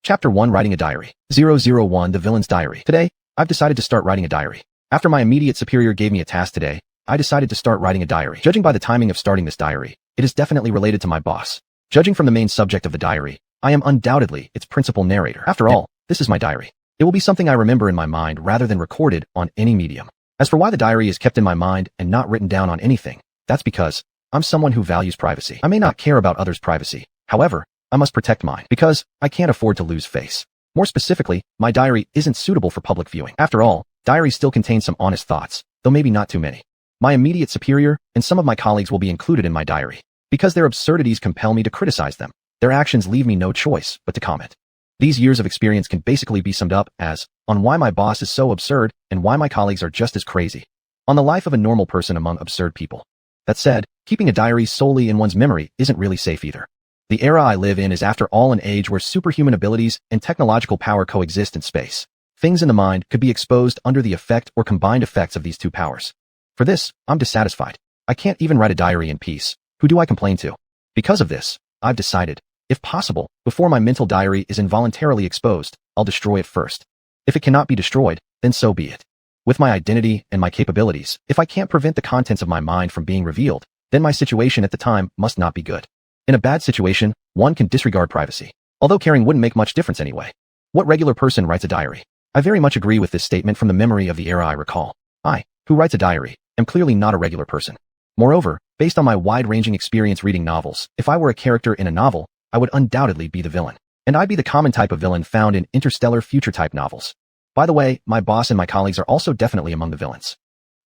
Chapter 1 Writing a Diary. 001 The Villain's Diary. Today, I've decided to start writing a diary. After my immediate superior gave me a task today, I decided to start writing a diary. Judging by the timing of starting this diary, it is definitely related to my boss. Judging from the main subject of the diary, I am undoubtedly its principal narrator. After all, this is my diary. It will be something I remember in my mind rather than recorded on any medium. As for why the diary is kept in my mind and not written down on anything, that's because I'm someone who values privacy. I may not care about others' privacy. However, I must protect mine because I can't afford to lose face. More specifically, my diary isn't suitable for public viewing. After all, diaries still contain some honest thoughts, though maybe not too many. My immediate superior and some of my colleagues will be included in my diary. Because their absurdities compel me to criticize them, their actions leave me no choice but to comment. These years of experience can basically be summed up as, on why my boss is so absurd and why my colleagues are just as crazy. On the life of a normal person among absurd people. That said, keeping a diary solely in one's memory isn't really safe either. The era I live in is after all an age where superhuman abilities and technological power coexist in space. Things in the mind could be exposed under the effect or combined effects of these two powers. For this, I'm dissatisfied. I can't even write a diary in peace. Who do I complain to? Because of this, I've decided, if possible, before my mental diary is involuntarily exposed, I'll destroy it first. If it cannot be destroyed, then so be it. With my identity and my capabilities, if I can't prevent the contents of my mind from being revealed, then my situation at the time must not be good. In a bad situation, one can disregard privacy. Although caring wouldn't make much difference anyway. What regular person writes a diary? I very much agree with this statement from the memory of the era I recall. I, who writes a diary, am clearly not a regular person. Moreover, based on my wide-ranging experience reading novels, if I were a character in a novel, I would undoubtedly be the villain. And I'd be the common type of villain found in interstellar future-type novels. By the way, my boss and my colleagues are also definitely among the villains.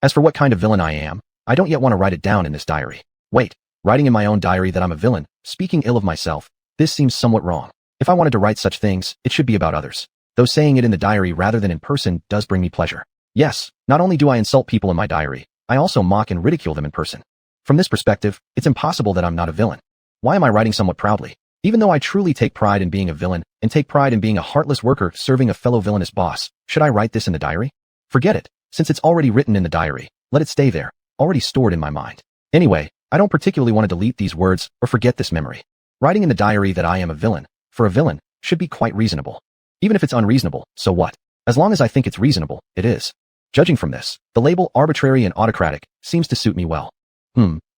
As for what kind of villain I am, I don't yet want to write it down in this diary. Wait. Writing in my own diary that I'm a villain, speaking ill of myself, this seems somewhat wrong. If I wanted to write such things, it should be about others. Though saying it in the diary rather than in person does bring me pleasure. Yes, not only do I insult people in my diary, I also mock and ridicule them in person. From this perspective, it's impossible that I'm not a villain. Why am I writing somewhat proudly? Even though I truly take pride in being a villain and take pride in being a heartless worker serving a fellow villainous boss, should I write this in the diary? Forget it. Since it's already written in the diary, let it stay there, already stored in my mind. Anyway, I don't particularly want to delete these words or forget this memory. Writing in the diary that I am a villain, for a villain, should be quite reasonable. Even if it's unreasonable, so what? As long as I think it's reasonable, it is. Judging from this, the label arbitrary and autocratic seems to suit me well.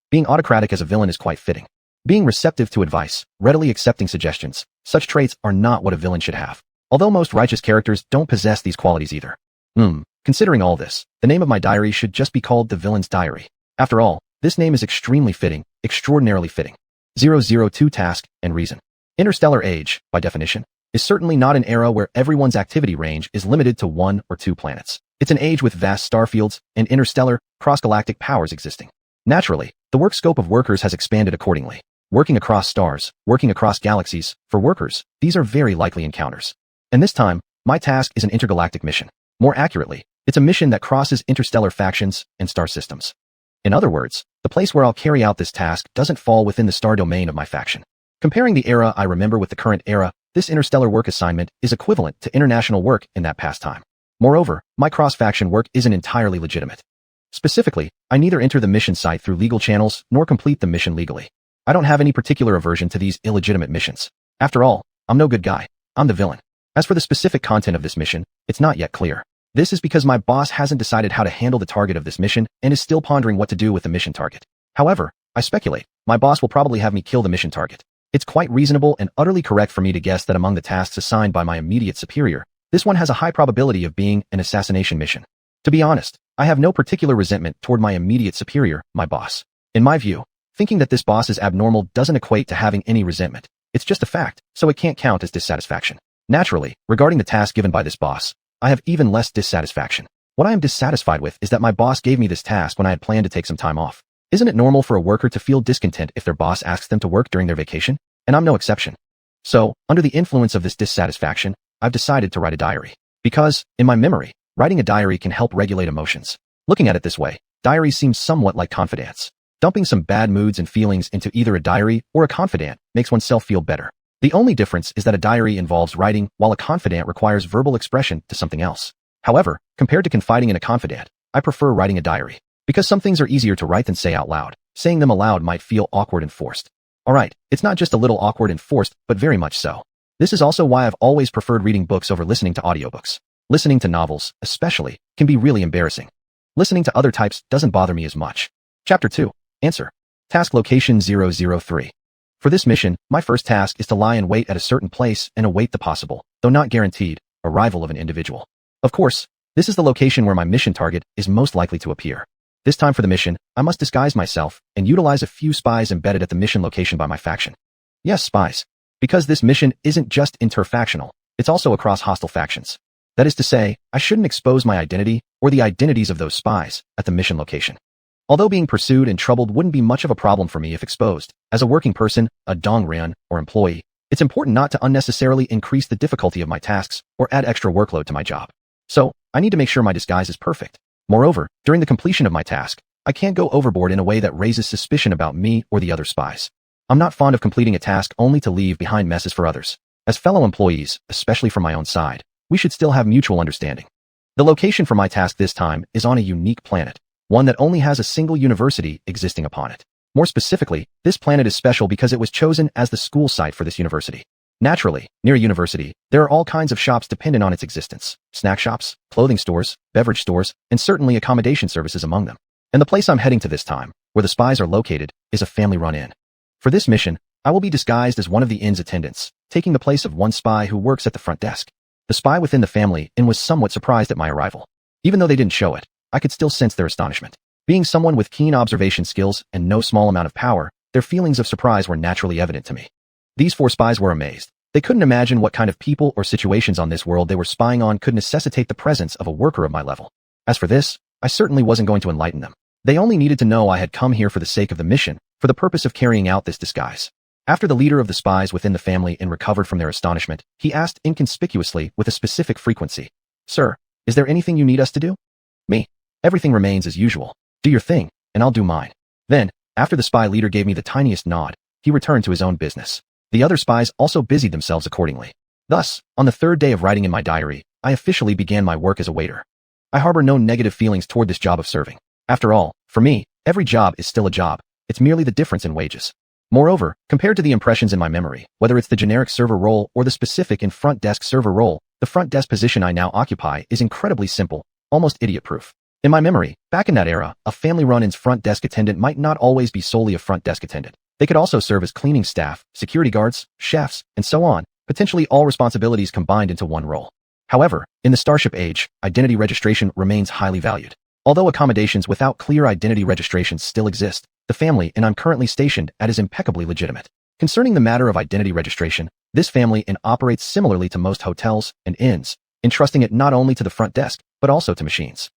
Being autocratic as a villain is quite fitting. Being receptive to advice, readily accepting suggestions, such traits are not what a villain should have. Although most righteous characters don't possess these qualities either. Considering all this, the name of my diary should just be called The Villain's Diary. After all, this name is extremely fitting, extraordinarily fitting. 002 Task and Reason. Interstellar age, by definition, is certainly not an era where everyone's activity range is limited to 1 or 2 planets. It's an age with vast starfields and interstellar, cross-galactic powers existing. Naturally, the work scope of workers has expanded accordingly. Working across stars, working across galaxies, for workers, these are very likely encounters. And this time, my task is an intergalactic mission. More accurately, it's a mission that crosses interstellar factions and star systems. In other words, the place where I'll carry out this task doesn't fall within the star domain of my faction. Comparing the era I remember with the current era, this interstellar work assignment is equivalent to international work in that past time. Moreover, my cross-faction work isn't entirely legitimate. Specifically, I neither enter the mission site through legal channels nor complete the mission legally. I don't have any particular aversion to these illegitimate missions. After all, I'm no good guy. I'm the villain. As for the specific content of this mission, it's not yet clear. This is because my boss hasn't decided how to handle the target of this mission and is still pondering what to do with the mission target. However, I speculate, my boss will probably have me kill the mission target. It's quite reasonable and utterly correct for me to guess that among the tasks assigned by my immediate superior, this one has a high probability of being an assassination mission. To be honest, I have no particular resentment toward my immediate superior, my boss. In my view, thinking that this boss is abnormal doesn't equate to having any resentment. It's just a fact, so it can't count as dissatisfaction. Naturally, regarding the task given by this boss, I have even less dissatisfaction. What I am dissatisfied with is that my boss gave me this task when I had planned to take some time off. Isn't it normal for a worker to feel discontent if their boss asks them to work during their vacation? And I'm no exception. So, under the influence of this dissatisfaction, I've decided to write a diary. Because, in my memory, writing a diary can help regulate emotions. Looking at it this way, diaries seem somewhat like confidants. Dumping some bad moods and feelings into either a diary or a confidant makes oneself feel better. The only difference is that a diary involves writing, while a confidant requires verbal expression to something else. However, compared to confiding in a confidant, I prefer writing a diary. Because some things are easier to write than say out loud. Saying them aloud might feel awkward and forced. Alright, it's not just a little awkward and forced, but very much so. This is also why I've always preferred reading books over listening to audiobooks. Listening to novels, especially, can be really embarrassing. Listening to other types doesn't bother me as much. Chapter 2. Answer. Task Location 003. For this mission, my first task is to lie in wait at a certain place and await the possible, though not guaranteed, arrival of an individual. Of course, this is the location where my mission target is most likely to appear. This time for the mission, I must disguise myself and utilize a few spies embedded at the mission location by my faction. Yes, spies. Because this mission isn't just interfactional, it's also across hostile factions. That is to say, I shouldn't expose my identity or the identities of those spies at the mission location. Although being pursued and troubled wouldn't be much of a problem for me if exposed, as a working person, a dongryun, or employee, it's important not to unnecessarily increase the difficulty of my tasks or add extra workload to my job. So, I need to make sure my disguise is perfect. Moreover, during the completion of my task, I can't go overboard in a way that raises suspicion about me or the other spies. I'm not fond of completing a task only to leave behind messes for others. As fellow employees, especially from my own side, we should still have mutual understanding. The location for my task this time is on a unique planet, one that only has a single university existing upon it. More specifically, this planet is special because it was chosen as the school site for this university. Naturally, near a university, there are all kinds of shops dependent on its existence. Snack shops, clothing stores, beverage stores, and certainly accommodation services among them. And the place I'm heading to this time, where the spies are located, is a family-run inn. For this mission, I will be disguised as one of the inn's attendants, taking the place of one spy who works at the front desk. The spy within the family inn was somewhat surprised at my arrival. Even though they didn't show it, I could still sense their astonishment. Being someone with keen observation skills and no small amount of power, their feelings of surprise were naturally evident to me. These 4 spies were amazed. They couldn't imagine what kind of people or situations on this world they were spying on could necessitate the presence of a worker of my level. As for this, I certainly wasn't going to enlighten them. They only needed to know I had come here for the sake of the mission, for the purpose of carrying out this disguise. After the leader of the spies within the family inn recovered from their astonishment, he asked inconspicuously with a specific frequency, "Sir, is there anything you need us to do?" Me. Everything remains as usual. Do your thing, and I'll do mine. Then, after the spy leader gave me the tiniest nod, he returned to his own business. The other spies also busied themselves accordingly. Thus, on the 3rd day of writing in my diary, I officially began my work as a waiter. I harbor no negative feelings toward this job of serving. After all, for me, every job is still a job. It's merely the difference in wages. Moreover, compared to the impressions in my memory, whether it's the generic server role or the specific in front desk server role, the front desk position I now occupy is incredibly simple, almost idiot-proof. In my memory, back in that era, a family-run inn's front desk attendant might not always be solely a front desk attendant. They could also serve as cleaning staff, security guards, chefs, and so on, potentially all responsibilities combined into one role. However, in the Starship age, identity registration remains highly valued. Although accommodations without clear identity registrations still exist, the family inn I'm currently stationed at is impeccably legitimate. Concerning the matter of identity registration, this family inn operates similarly to most hotels and inns, entrusting it not only to the front desk, but also to machines.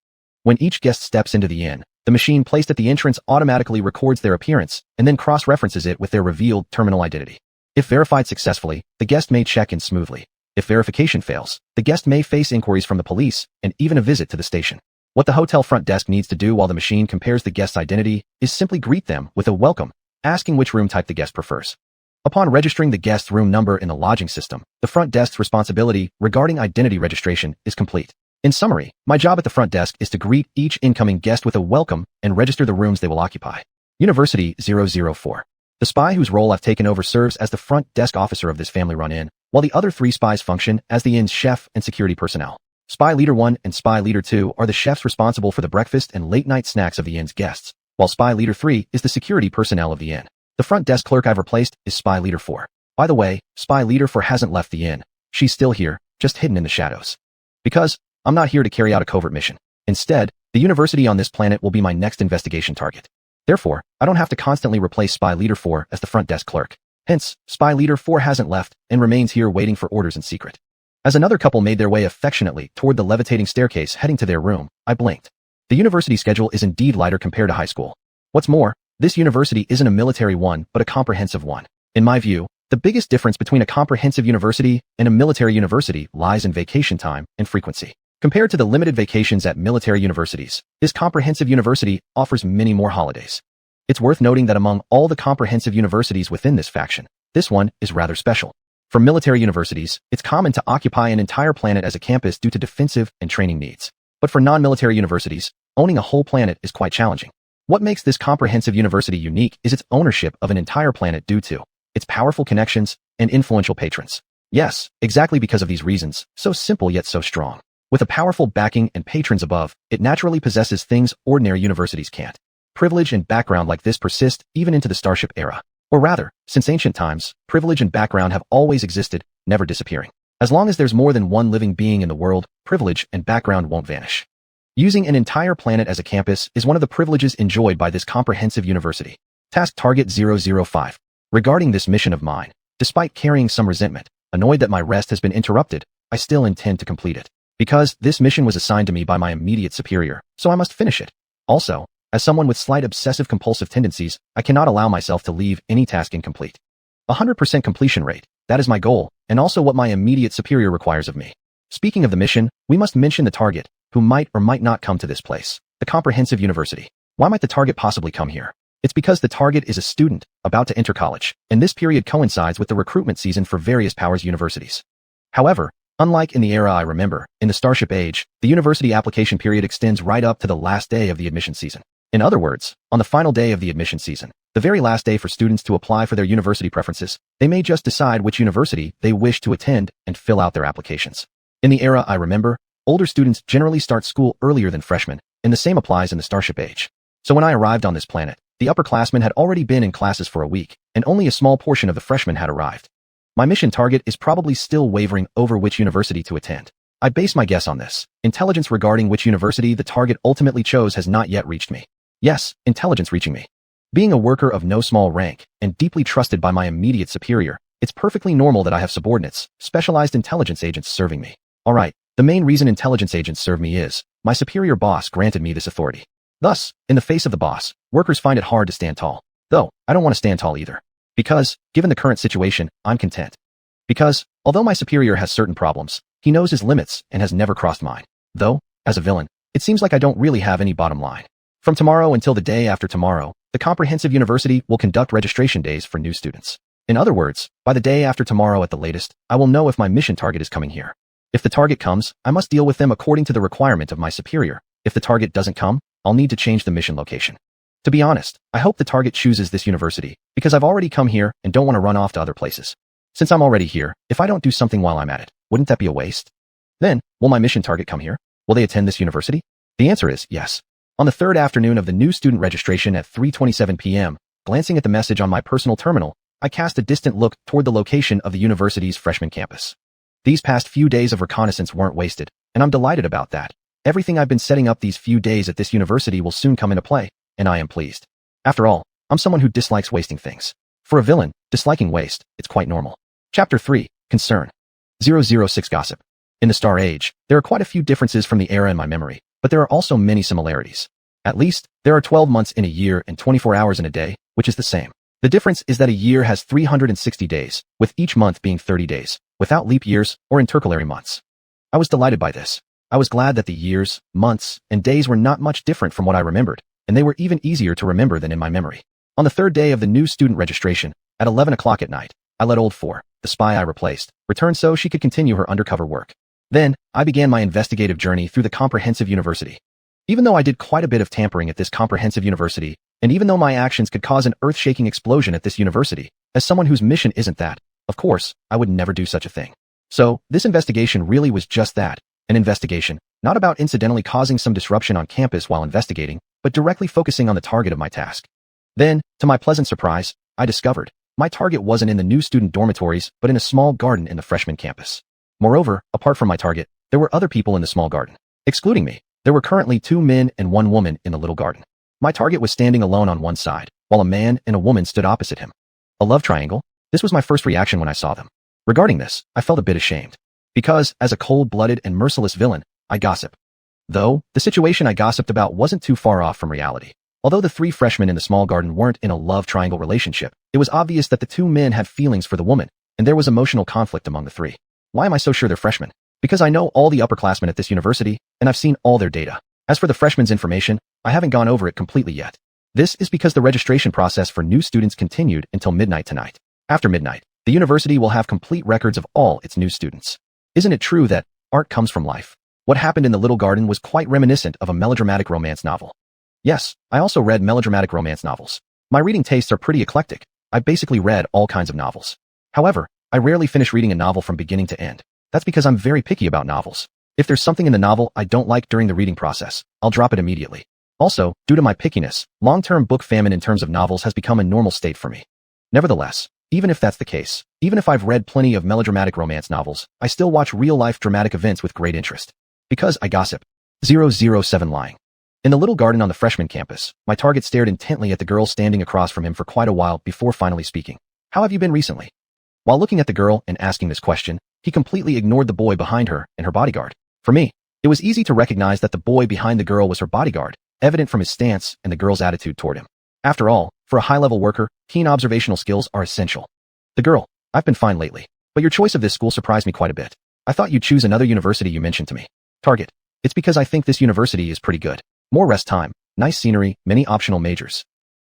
When each guest steps into the inn, the machine placed at the entrance automatically records their appearance and then cross-references it with their revealed terminal identity. If verified successfully, the guest may check in smoothly. If verification fails, the guest may face inquiries from the police and even a visit to the station. What the hotel front desk needs to do while the machine compares the guest's identity is simply greet them with a welcome, asking which room type the guest prefers. Upon registering the guest's room number in the lodging system, the front desk's responsibility regarding identity registration is complete. In summary, my job at the front desk is to greet each incoming guest with a welcome and register the rooms they will occupy. University 004. The spy whose role I've taken over serves as the front desk officer of this family-run inn, while the other 3 spies function as the inn's chef and security personnel. Spy Leader 1 and Spy Leader 2 are the chefs responsible for the breakfast and late-night snacks of the inn's guests, while Spy Leader 3 is the security personnel of the inn. The front desk clerk I've replaced is Spy Leader 4. By the way, Spy Leader 4 hasn't left the inn. She's still here, just hidden in the shadows. Because I'm not here to carry out a covert mission. Instead, the university on this planet will be my next investigation target. Therefore, I don't have to constantly replace Spy Leader 4 as the front desk clerk. Hence, Spy Leader 4 hasn't left and remains here waiting for orders in secret. As another couple made their way affectionately toward the levitating staircase heading to their room, I blinked. The university schedule is indeed lighter compared to high school. What's more, this university isn't a military one but a comprehensive one. In my view, the biggest difference between a comprehensive university and a military university lies in vacation time and frequency. Compared to the limited vacations at military universities, this comprehensive university offers many more holidays. It's worth noting that among all the comprehensive universities within this faction, this one is rather special. For military universities, it's common to occupy an entire planet as a campus due to defensive and training needs. But for non-military universities, owning a whole planet is quite challenging. What makes this comprehensive university unique is its ownership of an entire planet due to its powerful connections and influential patrons. Yes, exactly because of these reasons, so simple yet so strong. With a powerful backing and patrons above, it naturally possesses things ordinary universities can't. Privilege and background like this persist even into the Starship era. Or rather, since ancient times, privilege and background have always existed, never disappearing. As long as there's more than one living being in the world, privilege and background won't vanish. Using an entire planet as a campus is one of the privileges enjoyed by this comprehensive university. Task Target 005. Regarding this mission of mine, despite carrying some resentment, annoyed that my rest has been interrupted, I still intend to complete it. Because this mission was assigned to me by my immediate superior, so I must finish it. Also, as someone with slight obsessive-compulsive tendencies, I cannot allow myself to leave any task incomplete. 100% completion rate, that is my goal, and also what my immediate superior requires of me. Speaking of the mission, we must mention the target, who might or might not come to this place, the comprehensive university. Why might the target possibly come here? It's because the target is a student, about to enter college, and this period coincides with the recruitment season for various powers universities. However, unlike in the era I remember, in the Starship Age, the university application period extends right up to the last day of the admission season. In other words, on the final day of the admission season, the very last day for students to apply for their university preferences, they may just decide which university they wish to attend and fill out their applications. In the era I remember, older students generally start school earlier than freshmen, and the same applies in the Starship Age. So when I arrived on this planet, the upperclassmen had already been in classes for a week, and only a small portion of the freshmen had arrived. My mission target is probably still wavering over which university to attend. I base my guess on this. Intelligence regarding which university the target ultimately chose has not yet reached me. Yes, intelligence reaching me. Being a worker of no small rank, and deeply trusted by my immediate superior, it's perfectly normal that I have subordinates, specialized intelligence agents serving me. Alright, the main reason intelligence agents serve me is, my superior boss granted me this authority. Thus, in the face of the boss, workers find it hard to stand tall. Though, I don't want to stand tall either. Because, given the current situation, I'm content. Because, although my superior has certain problems, he knows his limits and has never crossed mine. Though, as a villain, it seems like I don't really have any bottom line. From tomorrow until the day after tomorrow, the comprehensive university will conduct registration days for new students. In other words, by the day after tomorrow at the latest, I will know if my mission target is coming here. If the target comes, I must deal with them according to the requirement of my superior. If the target doesn't come, I'll need to change the mission location. To be honest, I hope the target chooses this university, because I've already come here and don't want to run off to other places. Since I'm already here, if I don't do something while I'm at it, wouldn't that be a waste? Then, will my mission target come here? Will they attend this university? The answer is yes. On the third afternoon of the new student registration at 3:27 p.m., glancing at the message on my personal terminal, I cast a distant look toward the location of the university's freshman campus. These past few days of reconnaissance weren't wasted, and I'm delighted about that. Everything I've been setting up these few days at this university will soon come into play, and I am pleased. After all, I'm someone who dislikes wasting things. For a villain, disliking waste, it's quite normal. Chapter 3, Concern. 006 Gossip. In the Star Age, there are quite a few differences from the era in my memory, but there are also many similarities. At least, there are 12 months in a year and 24 hours in a day, which is the same. The difference is that a year has 360 days, with each month being 30 days, without leap years or intercalary months. I was delighted by this. I was glad that the years, months, and days were not much different from what I remembered, and they were even easier to remember than in my memory. On the third day of the new student registration, at 11 o'clock at night, I let Old 4, the spy I replaced, return so she could continue her undercover work. Then, I began my investigative journey through the comprehensive university. Even though I did quite a bit of tampering at this comprehensive university, and even though my actions could cause an earth-shaking explosion at this university, as someone whose mission isn't that, of course, I would never do such a thing. So, this investigation really was just that, an investigation, not about incidentally causing some disruption on campus while investigating, but directly focusing on the target of my task. Then, to my pleasant surprise, I discovered, my target wasn't in the new student dormitories, but in a small garden in the freshman campus. Moreover, apart from my target, there were other people in the small garden. Excluding me, there were currently 2 men and 1 woman in the little garden. My target was standing alone on one side, while a man and a woman stood opposite him. A love triangle? This was my first reaction when I saw them. Regarding this, I felt a bit ashamed. Because, as a cold-blooded and merciless villain, I gossip. Though, the situation I gossiped about wasn't too far off from reality. Although the 3 freshmen in the small garden weren't in a love triangle relationship, it was obvious that the 2 men had feelings for the woman, and there was emotional conflict among the 3. Why am I so sure they're freshmen? Because I know all the upperclassmen at this university, and I've seen all their data. As for the freshmen's information, I haven't gone over it completely yet. This is because the registration process for new students continued until midnight tonight. After midnight, the university will have complete records of all its new students. Isn't it true that art comes from life? What happened in the little garden was quite reminiscent of a melodramatic romance novel. Yes, I also read melodramatic romance novels. My reading tastes are pretty eclectic. I've basically read all kinds of novels. However, I rarely finish reading a novel from beginning to end. That's because I'm very picky about novels. If there's something in the novel I don't like during the reading process, I'll drop it immediately. Also, due to my pickiness, long-term book famine in terms of novels has become a normal state for me. Nevertheless, even if that's the case, even if I've read plenty of melodramatic romance novels, I still watch real-life dramatic events with great interest. Because I gossip. 007 Lying. In the little garden on the freshman campus, my target stared intently at the girl standing across from him for quite a while before finally speaking. How have you been recently? While looking at the girl and asking this question, he completely ignored the boy behind her and her bodyguard. For me, it was easy to recognize that the boy behind the girl was her bodyguard, evident from his stance and the girl's attitude toward him. After all, for a high-level worker, keen observational skills are essential. The girl, I've been fine lately, but your choice of this school surprised me quite a bit. I thought you'd choose another university you mentioned to me. Target. It's because I think this university is pretty good. More rest time, nice scenery, many optional majors.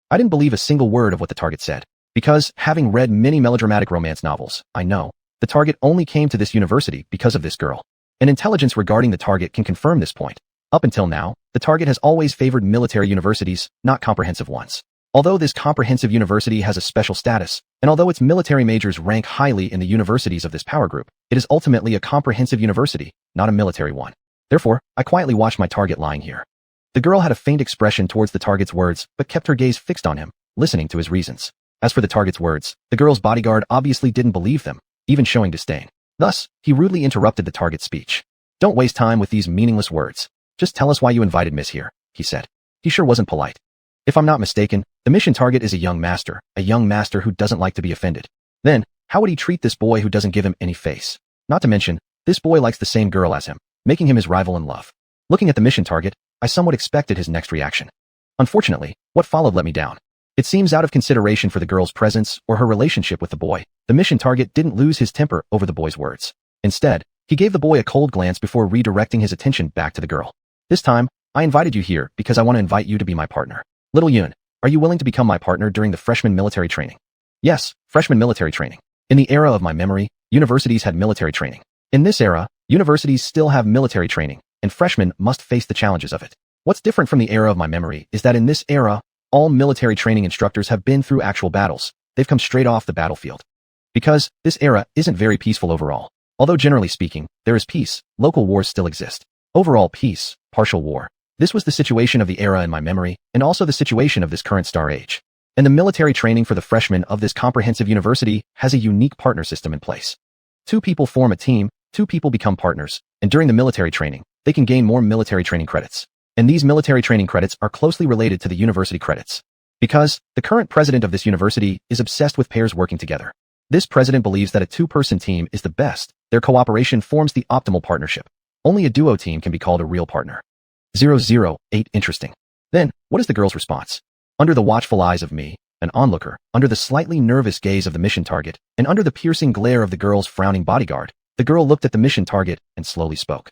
I didn't believe a single word of what the target said. Because, having read many melodramatic romance novels, I know, the target only came to this university because of this girl. And intelligence regarding the target can confirm this point. Up until now, the target has always favored military universities, not comprehensive ones. Although this comprehensive university has a special status, and although its military majors rank highly in the universities of this power group, it is ultimately a comprehensive university, not a military one. Therefore, I quietly watched my target lying here. The girl had a faint expression towards the target's words, but kept her gaze fixed on him, listening to his reasons. As for the target's words, the girl's bodyguard obviously didn't believe them, even showing disdain. Thus, he rudely interrupted the target's speech. Don't waste time with these meaningless words. Just tell us why you invited Miss here, he said. He sure wasn't polite. If I'm not mistaken, the mission target is a young master who doesn't like to be offended. Then, how would he treat this boy who doesn't give him any face? Not to mention, this boy likes the same girl as him, making him his rival in love. Looking at the mission target, I somewhat expected his next reaction. Unfortunately, what followed let me down. It seems out of consideration for the girl's presence or her relationship with the boy, the mission target didn't lose his temper over the boy's words. Instead, he gave the boy a cold glance before redirecting his attention back to the girl. This time, I invited you here because I want to invite you to be my partner. Little Yun, are you willing to become my partner during the freshman military training? Yes, freshman military training. In the era of my memory, universities had military training. In this era, universities still have military training, and freshmen must face the challenges of it. What's different from the era of my memory is that in this era, all military training instructors have been through actual battles. They've come straight off the battlefield. Because this era isn't very peaceful overall. Although generally speaking, there is peace, local wars still exist. Overall peace, partial war. This was the situation of the era in my memory, and also the situation of this current star age. And the military training for the freshmen of this comprehensive university has a unique partner system in place. 2 people form a team, 2 people become partners, and during the military training, they can gain more military training credits. And these military training credits are closely related to the university credits. Because the current president of this university is obsessed with pairs working together. This president believes that a 2-person team is the best. Their cooperation forms the optimal partnership. Only a duo team can be called a real partner. 008 Interesting. Then, what is the girl's response? Under the watchful eyes of me, an onlooker, under the slightly nervous gaze of the mission target, and under the piercing glare of the girl's frowning bodyguard, the girl looked at the mission target and slowly spoke.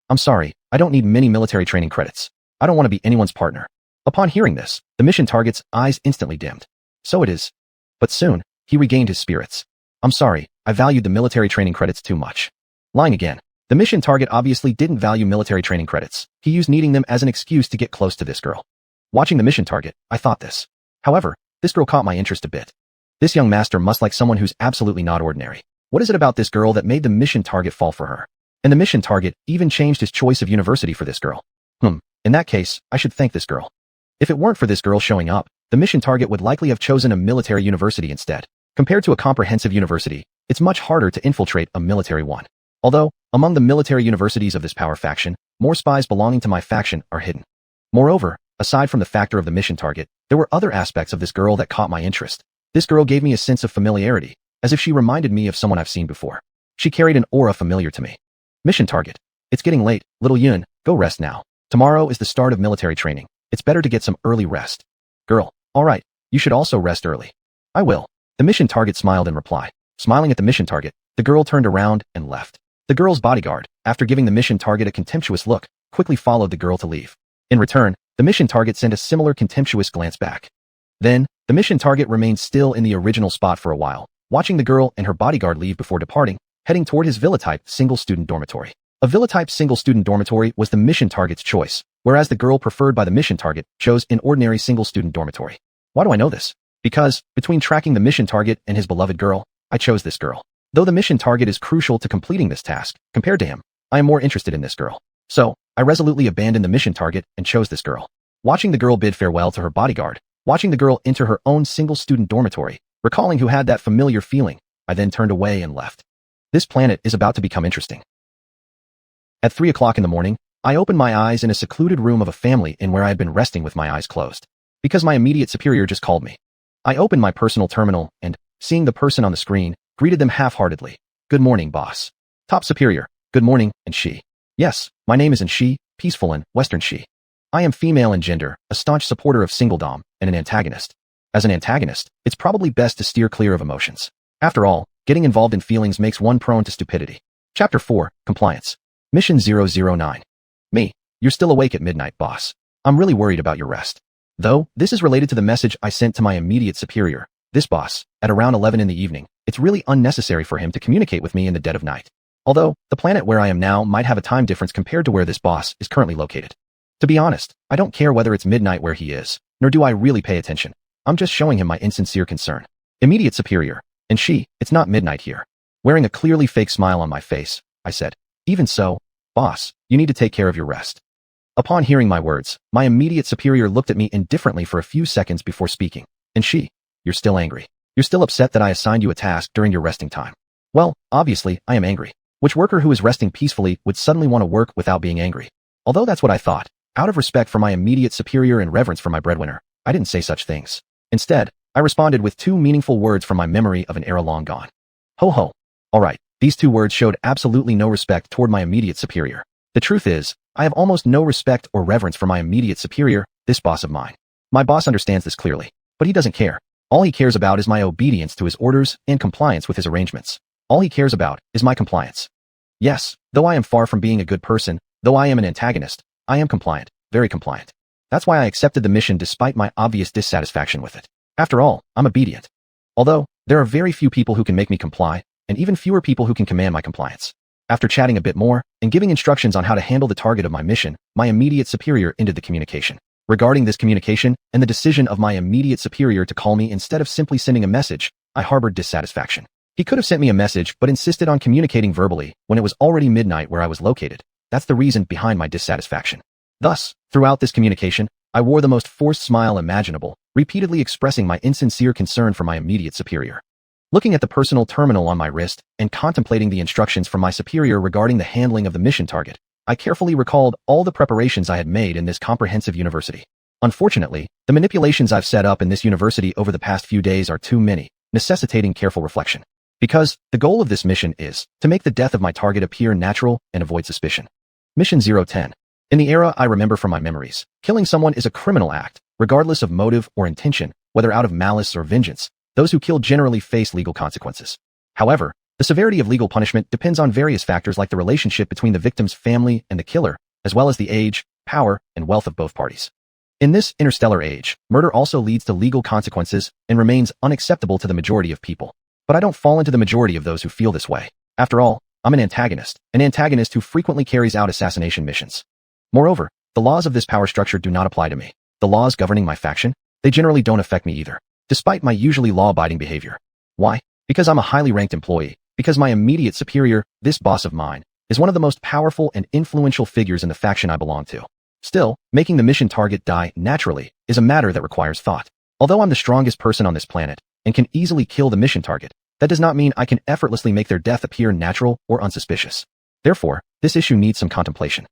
I'm sorry, I don't need many military training credits. I don't want to be anyone's partner. Upon hearing this, the mission target's eyes instantly dimmed. So it is. But soon, he regained his spirits. I'm sorry, I valued the military training credits too much. Lying again. The mission target obviously didn't value military training credits. He used needing them as an excuse to get close to this girl. Watching the mission target, I thought this. However, this girl caught my interest a bit. This young master must like someone who's absolutely not ordinary. What is it about this girl that made the mission target fall for her? And the mission target even changed his choice of university for this girl. In that case, I should thank this girl. If it weren't for this girl showing up, the mission target would likely have chosen a military university instead. Compared to a comprehensive university, it's much harder to infiltrate a military one. Although, among the military universities of this power faction, more spies belonging to my faction are hidden. Moreover, aside from the factor of the mission target, there were other aspects of this girl that caught my interest. This girl gave me a sense of familiarity, as if she reminded me of someone I've seen before. She carried an aura familiar to me. Mission target. It's getting late, little Yun, go rest now. Tomorrow is the start of military training. It's better to get some early rest. Girl, alright, you should also rest early. I will. The mission target smiled in reply. Smiling at the mission target, the girl turned around and left. The girl's bodyguard, after giving the mission target a contemptuous look, quickly followed the girl to leave. In return, the mission target sent a similar contemptuous glance back. Then, the mission target remained still in the original spot for a while, watching the girl and her bodyguard leave before departing, heading toward his villa-type single-student dormitory. A villa-type single-student dormitory was the mission target's choice, whereas the girl preferred by the mission target chose an ordinary single-student dormitory. Why do I know this? Because, between tracking the mission target and his beloved girl, I chose this girl. Though the mission target is crucial to completing this task, compared to him, I am more interested in this girl. So, I resolutely abandoned the mission target and chose this girl. Watching the girl bid farewell to her bodyguard, watching the girl enter her own single-student dormitory, recalling who had that familiar feeling, I then turned away and left. This planet is about to become interesting. At 3 o'clock in the morning, I opened my eyes in a secluded room of a family inn where I had been resting with my eyes closed. Because my immediate superior just called me. I opened my personal terminal and, seeing the person on the screen, greeted them half-heartedly. Good morning, boss. Top superior, good morning, and she. Yes, my name is she, peaceful and Western she. I am female in gender, a staunch supporter of singledom, and an antagonist. As an antagonist, it's probably best to steer clear of emotions. After all, getting involved in feelings makes one prone to stupidity. Chapter 4, Compliance. Mission 009. Me. You're still awake at midnight, boss. I'm really worried about your rest. Though, this is related to the message I sent to my immediate superior, this boss, at around 11 in the evening. It's really unnecessary for him to communicate with me in the dead of night. Although, the planet where I am now might have a time difference compared to where this boss is currently located. To be honest, I don't care whether it's midnight where he is, nor do I really pay attention. I'm just showing him my insincere concern. Immediate superior. And she, it's not midnight here. Wearing a clearly fake smile on my face, I said, even so, boss, you need to take care of your rest. Upon hearing my words, my immediate superior looked at me indifferently for a few seconds before speaking. And she, you're still angry. You're still upset that I assigned you a task during your resting time. Well, obviously, I am angry. Which worker who is resting peacefully would suddenly want to work without being angry? Although that's what I thought, out of respect for my immediate superior and reverence for my breadwinner, I didn't say such things. Instead, I responded with two meaningful words from my memory of an era long gone. Ho ho. Alright, these two words showed absolutely no respect toward my immediate superior. The truth is, I have almost no respect or reverence for my immediate superior, this boss of mine. My boss understands this clearly, but he doesn't care. All he cares about is my obedience to his orders and compliance with his arrangements. All he cares about is my compliance. Yes, though I am far from being a good person, though I am an antagonist, I am compliant, very compliant. That's why I accepted the mission despite my obvious dissatisfaction with it. After all, I'm obedient. Although, there are very few people who can make me comply, and even fewer people who can command my compliance. After chatting a bit more, and giving instructions on how to handle the target of my mission, my immediate superior ended the communication. Regarding this communication, and the decision of my immediate superior to call me instead of simply sending a message, I harbored dissatisfaction. He could have sent me a message but insisted on communicating verbally when it was already midnight where I was located. That's the reason behind my dissatisfaction. Thus, throughout this communication, I wore the most forced smile imaginable, repeatedly expressing my insincere concern for my immediate superior. Looking at the personal terminal on my wrist and contemplating the instructions from my superior regarding the handling of the mission target, I carefully recalled all the preparations I had made in this comprehensive university. Unfortunately, the manipulations I've set up in this university over the past few days are too many, necessitating careful reflection. Because the goal of this mission is to make the death of my target appear natural and avoid suspicion. Mission 010. In the era I remember from my memories, killing someone is a criminal act, regardless of motive or intention, whether out of malice or vengeance. Those who kill generally face legal consequences. However, the severity of legal punishment depends on various factors like the relationship between the victim's family and the killer, as well as the age, power, and wealth of both parties. In this interstellar age, murder also leads to legal consequences and remains unacceptable to the majority of people. But I don't fall into the majority of those who feel this way. After all, I'm an antagonist who frequently carries out assassination missions. Moreover, the laws of this power structure do not apply to me. The laws governing my faction, they generally don't affect me either, despite my usually law-abiding behavior. Why? Because I'm a highly ranked employee, because my immediate superior, this boss of mine, is one of the most powerful and influential figures in the faction I belong to. Still, making the mission target die naturally is a matter that requires thought. Although I'm the strongest person on this planet and can easily kill the mission target, that does not mean I can effortlessly make their death appear natural or unsuspicious. Therefore, this issue needs some contemplation.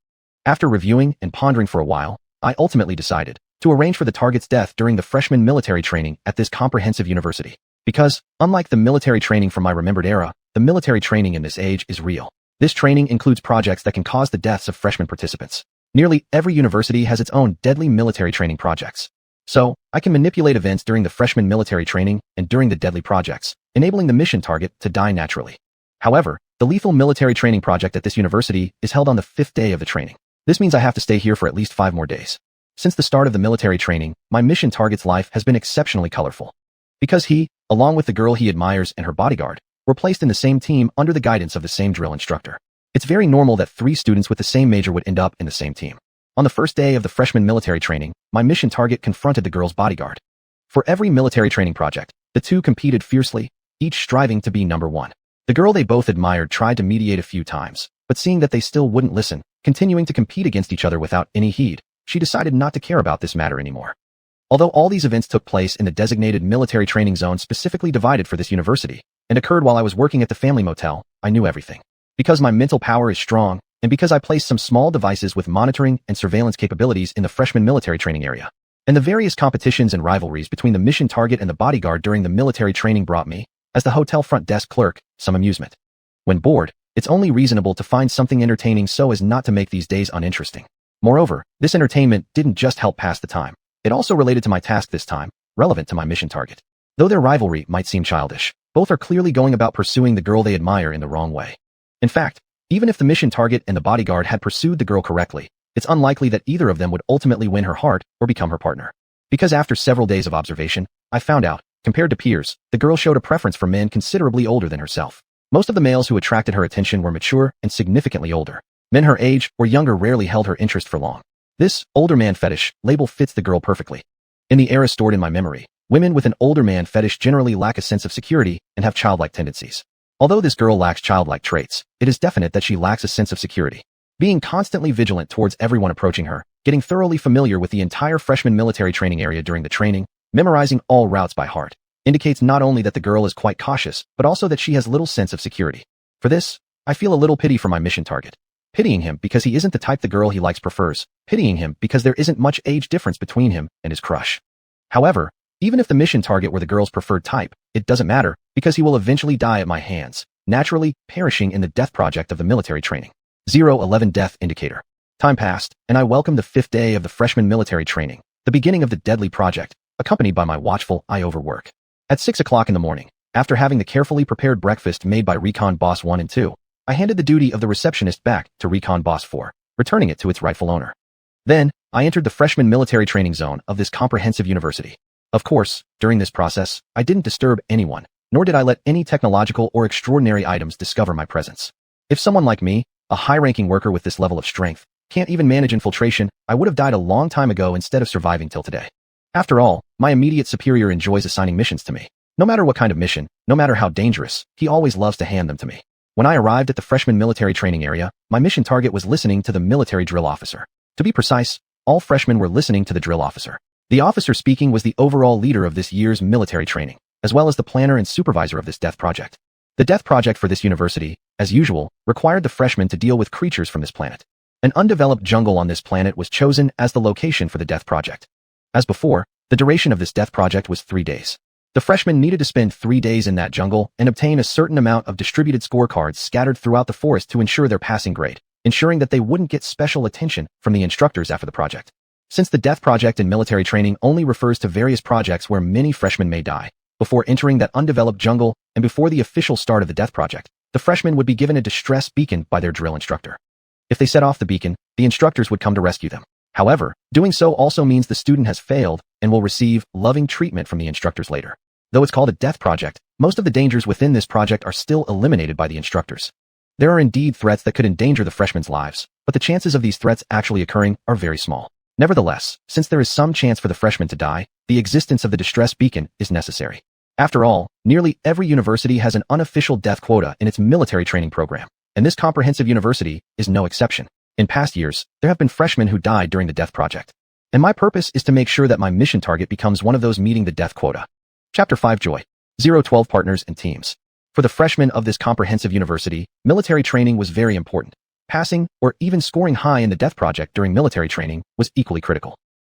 After reviewing and pondering for a while, I ultimately decided to arrange for the target's death during the freshman military training at this comprehensive university. Because, unlike the military training from my remembered era, the military training in this age is real. This training includes projects that can cause the deaths of freshman participants. Nearly every university has its own deadly military training projects. So, I can manipulate events during the freshman military training and during the deadly projects, enabling the mission target to die naturally. However, the lethal military training project at this university is held on the 5th day of the training. This means I have to stay here for at least 5 more days. Since the start of the military training, my mission target's life has been exceptionally colorful. Because he, along with the girl he admires and her bodyguard, were placed in the same team under the guidance of the same drill instructor. It's very normal that 3 students with the same major would end up in the same team. On the first day of the freshman military training, my mission target confronted the girl's bodyguard. For every military training project, the two competed fiercely, each striving to be number 1. The girl they both admired tried to mediate a few times, but seeing that they still wouldn't listen, continuing to compete against each other without any heed, she decided not to care about this matter anymore. Although all these events took place in the designated military training zone specifically divided for this university, and occurred while I was working at the family motel, I knew everything. Because my mental power is strong, and because I placed some small devices with monitoring and surveillance capabilities in the freshman military training area, and the various competitions and rivalries between the mission target and the bodyguard during the military training brought me, as the hotel front desk clerk, some amusement. When bored, it's only reasonable to find something entertaining so as not to make these days uninteresting. Moreover, this entertainment didn't just help pass the time. It also related to my task this time, relevant to my mission target. Though their rivalry might seem childish, both are clearly going about pursuing the girl they admire in the wrong way. In fact, even if the mission target and the bodyguard had pursued the girl correctly, it's unlikely that either of them would ultimately win her heart or become her partner. Because after several days of observation, I found out, compared to peers, the girl showed a preference for men considerably older than herself. Most of the males who attracted her attention were mature and significantly older. Men her age or younger rarely held her interest for long. This older man fetish label fits the girl perfectly. In the era stored in my memory, women with an older man fetish generally lack a sense of security and have childlike tendencies. Although this girl lacks childlike traits, it is definite that she lacks a sense of security. Being constantly vigilant towards everyone approaching her, getting thoroughly familiar with the entire freshman military training area during the training, memorizing all routes by heart, indicates not only that the girl is quite cautious, but also that she has little sense of security. For this, I feel a little pity for my mission target. Pitying him because he isn't the type the girl he likes prefers, pitying him because there isn't much age difference between him and his crush. However, even if the mission target were the girl's preferred type, it doesn't matter, because he will eventually die at my hands, naturally perishing in the death project of the military training. 011 Death Indicator. Time passed, and I welcomed the 5th day of the freshman military training, the beginning of the deadly project, accompanied by my watchful eye over work. At 6 o'clock in the morning, after having the carefully prepared breakfast made by Recon Boss 1 and 2, I handed the duty of the receptionist back to Recon Boss 4, returning it to its rightful owner. Then, I entered the freshman military training zone of this comprehensive university. Of course, during this process, I didn't disturb anyone, nor did I let any technological or extraordinary items discover my presence. If someone like me, a high-ranking worker with this level of strength, can't even manage infiltration, I would have died a long time ago instead of surviving till today. After all, my immediate superior enjoys assigning missions to me. No matter what kind of mission, no matter how dangerous, he always loves to hand them to me. When I arrived at the freshman military training area, my mission target was listening to the military drill officer. To be precise, all freshmen were listening to the drill officer. The officer speaking was the overall leader of this year's military training, as well as the planner and supervisor of this death project. The death project for this university, as usual, required the freshmen to deal with creatures from this planet. An undeveloped jungle on this planet was chosen as the location for the death project. As before, the duration of this death project was 3 days. The freshmen needed to spend 3 days in that jungle and obtain a certain amount of distributed scorecards scattered throughout the forest to ensure their passing grade, ensuring that they wouldn't get special attention from the instructors after the project. Since the death project in military training only refers to various projects where many freshmen may die, before entering that undeveloped jungle and before the official start of the death project, the freshmen would be given a distress beacon by their drill instructor. If they set off the beacon, the instructors would come to rescue them. However, doing so also means the student has failed and will receive loving treatment from the instructors later. Though it's called a death project, most of the dangers within this project are still eliminated by the instructors. There are indeed threats that could endanger the freshmen's lives, but the chances of these threats actually occurring are very small. Nevertheless, since there is some chance for the freshmen to die, the existence of the distress beacon is necessary. After all, nearly every university has an unofficial death quota in its military training program, and this comprehensive university is no exception. In past years, there have been freshmen who died during the death project. And my purpose is to make sure that my mission target becomes one of those meeting the death quota. Chapter 5 Joy. 012 Partners and Teams. For the freshmen of this comprehensive university, military training was very important. Passing, or even scoring high in the death project during military training, was equally critical.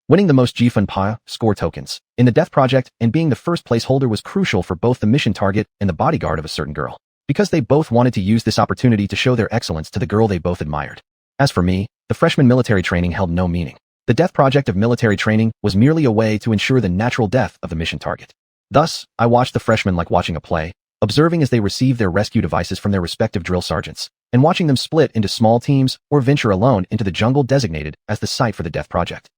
Winning the most G-Fun-Pa score tokens in the death project and being the first place holder was crucial for both the mission target and the bodyguard of a certain girl, because they both wanted to use this opportunity to show their excellence to the girl they both admired. As for me, the freshman military training held no meaning. The death project of military training was merely a way to ensure the natural death of the mission target. Thus, I watched the freshmen like watching a play, observing as they received their rescue devices from their respective drill sergeants, and watching them split into small teams or venture alone into the jungle designated as the site for the death project.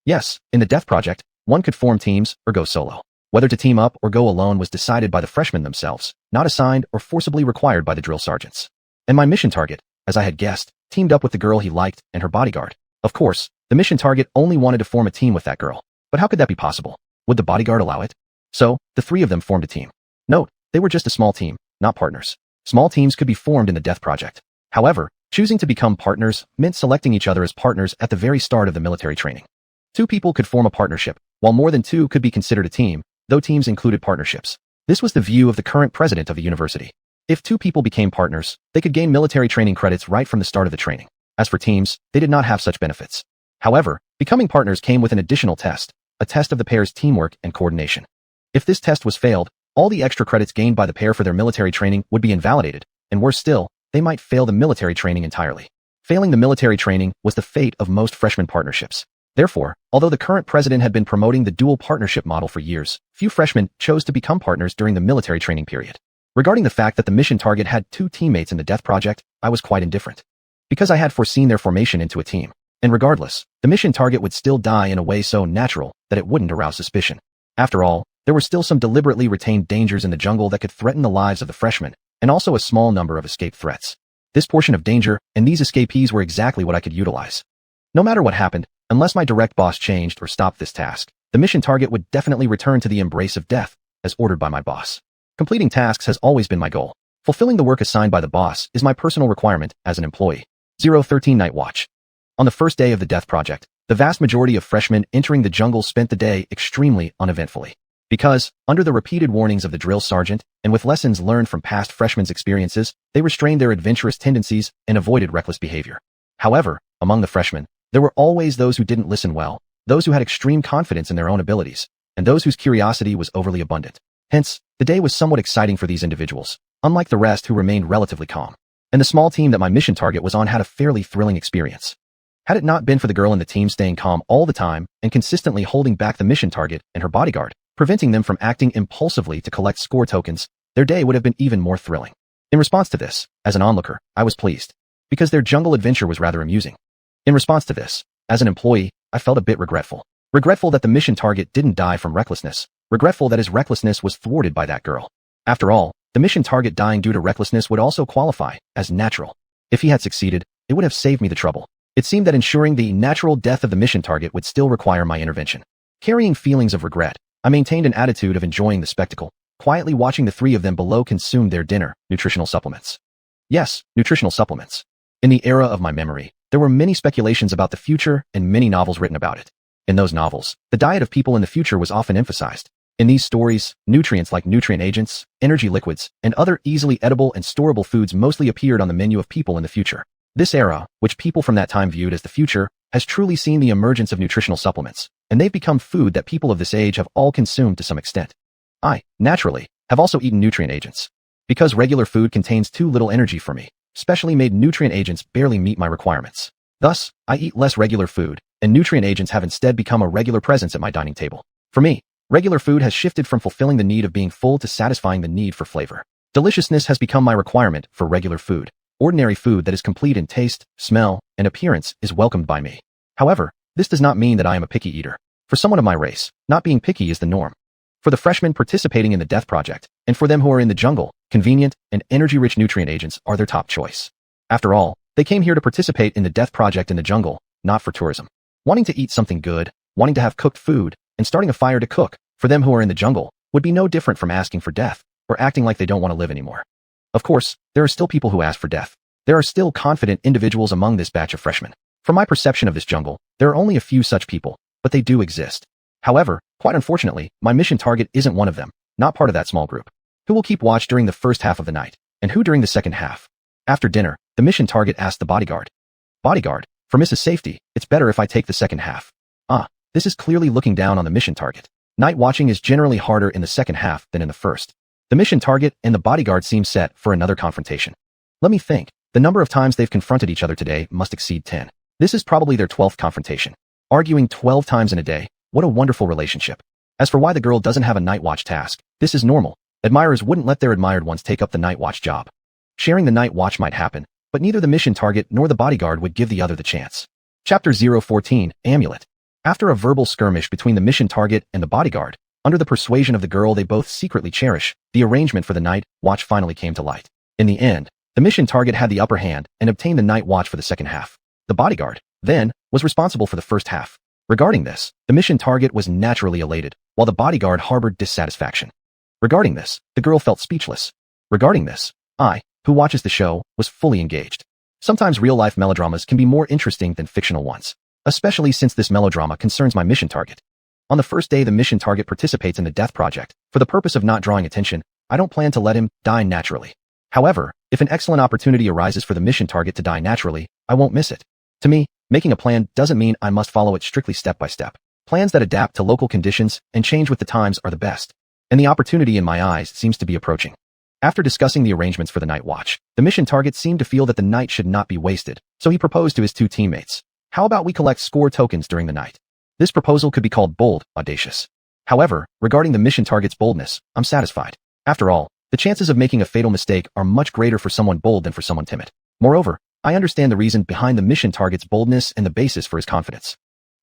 Yes, in the death project, one could form teams or go solo. Whether to team up or go alone was decided by the freshmen themselves, not assigned or forcibly required by the drill sergeants. And my mission target, as I had guessed, teamed up with the girl he liked and her bodyguard. Of course, the mission target only wanted to form a team with that girl. But how could that be possible? Would the bodyguard allow it? So, the three of them formed a team. Note, they were just a small team, not partners. Small teams could be formed in the Death Project. However, choosing to become partners meant selecting each other as partners at the very start of the military training. 2 people could form a partnership, while more than 2 could be considered a team, though teams included partnerships. This was the view of the current president of the university. If 2 people became partners, they could gain military training credits right from the start of the training. As for teams, they did not have such benefits. However, becoming partners came with an additional test, a test of the pair's teamwork and coordination. If this test was failed, all the extra credits gained by the pair for their military training would be invalidated, and worse still, they might fail the military training entirely. Failing the military training was the fate of most freshman partnerships. Therefore, although the current president had been promoting the dual partnership model for years, few freshmen chose to become partners during the military training period. Regarding the fact that the mission target had 2 teammates in the Death Project, I was quite indifferent. Because I had foreseen their formation into a team. And regardless, the mission target would still die in a way so natural that it wouldn't arouse suspicion. After all, there were still some deliberately retained dangers in the jungle that could threaten the lives of the freshmen, and also a small number of escape threats. This portion of danger and these escapees were exactly what I could utilize. No matter what happened, unless my direct boss changed or stopped this task, the mission target would definitely return to the embrace of death, as ordered by my boss. Completing tasks has always been my goal. Fulfilling the work assigned by the boss is my personal requirement as an employee. 013 Night Watch. On the first day of the Death Project, the vast majority of freshmen entering the jungle spent the day extremely uneventfully. Because, under the repeated warnings of the drill sergeant, and with lessons learned from past freshmen's experiences, they restrained their adventurous tendencies and avoided reckless behavior. However, among the freshmen, there were always those who didn't listen well, those who had extreme confidence in their own abilities, and those whose curiosity was overly abundant. Hence, the day was somewhat exciting for these individuals, unlike the rest who remained relatively calm. And the small team that my mission target was on had a fairly thrilling experience. Had it not been for the girl in the team staying calm all the time and consistently holding back the mission target and her bodyguard, preventing them from acting impulsively to collect score tokens, their day would have been even more thrilling. In response to this, as an onlooker, I was pleased, because their jungle adventure was rather amusing. In response to this, as an employee, I felt a bit regretful. Regretful that the mission target didn't die from recklessness. Regretful that his recklessness was thwarted by that girl. After all, the mission target dying due to recklessness would also qualify as natural. If he had succeeded, it would have saved me the trouble. It seemed that ensuring the natural death of the mission target would still require my intervention. Carrying feelings of regret, I maintained an attitude of enjoying the spectacle, quietly watching the 3 of them below consume their dinner, nutritional supplements. Yes, nutritional supplements. In the era of my memory, there were many speculations about the future and many novels written about it. In those novels, the diet of people in the future was often emphasized. In these stories, nutrients like nutrient agents, energy liquids, and other easily edible and storable foods mostly appeared on the menu of people in the future. This era, which people from that time viewed as the future, has truly seen the emergence of nutritional supplements, and they've become food that people of this age have all consumed to some extent. I, naturally, have also eaten nutrient agents. Because regular food contains too little energy for me, specially made nutrient agents barely meet my requirements. Thus, I eat less regular food, and nutrient agents have instead become a regular presence at my dining table. For me, regular food has shifted from fulfilling the need of being full to satisfying the need for flavor. Deliciousness has become my requirement for regular food. Ordinary food that is complete in taste, smell, and appearance is welcomed by me. However, this does not mean that I am a picky eater. For someone of my race, not being picky is the norm. For the freshmen participating in the Death Project, and for them who are in the jungle, convenient and energy-rich nutrient agents are their top choice. After all, they came here to participate in the Death Project in the jungle, not for tourism. Wanting to eat something good, wanting to have cooked food, and starting a fire to cook, for them who are in the jungle, would be no different from asking for death, or acting like they don't want to live anymore. Of course, there are still people who ask for death. There are still confident individuals among this batch of freshmen. From my perception of this jungle, there are only a few such people, but they do exist. However, quite unfortunately, my mission target isn't one of them, not part of that small group. Who will keep watch during the first half of the night, and who during the second half? After dinner, the mission target asked the bodyguard. Bodyguard, for Mrs. Safety, it's better if I take the second half. This is clearly looking down on the mission target. Night watching is generally harder in the second half than in the first. The mission target and the bodyguard seem set for another confrontation. Let me think. The number of times they've confronted each other today must exceed 10. This is probably their 12th confrontation. Arguing 12 times in a day, what a wonderful relationship. As for why the girl doesn't have a night watch task, this is normal. Admirers wouldn't let their admired ones take up the night watch job. Sharing the night watch might happen, but neither the mission target nor the bodyguard would give the other the chance. Chapter 014, Amulet. After a verbal skirmish between the mission target and the bodyguard, under the persuasion of the girl they both secretly cherish, the arrangement for the night watch finally came to light. In the end, the mission target had the upper hand and obtained the night watch for the second half. The bodyguard, then, was responsible for the first half. Regarding this, the mission target was naturally elated, while the bodyguard harbored dissatisfaction. Regarding this, the girl felt speechless. Regarding this, I, who watches the show, was fully engaged. Sometimes real-life melodramas can be more interesting than fictional ones, especially since this melodrama concerns my mission target. On the first day the mission target participates in the death project, for the purpose of not drawing attention, I don't plan to let him die naturally. However, if an excellent opportunity arises for the mission target to die naturally, I won't miss it. To me, making a plan doesn't mean I must follow it strictly step by step. Plans that adapt to local conditions and change with the times are the best. And the opportunity in my eyes seems to be approaching. After discussing the arrangements for the night watch, the mission target seemed to feel that the night should not be wasted, so he proposed to his two teammates. How about we collect score tokens during the night? This proposal could be called bold, audacious. However, regarding the mission target's boldness, I'm satisfied. After all, the chances of making a fatal mistake are much greater for someone bold than for someone timid. Moreover, I understand the reason behind the mission target's boldness and the basis for his confidence.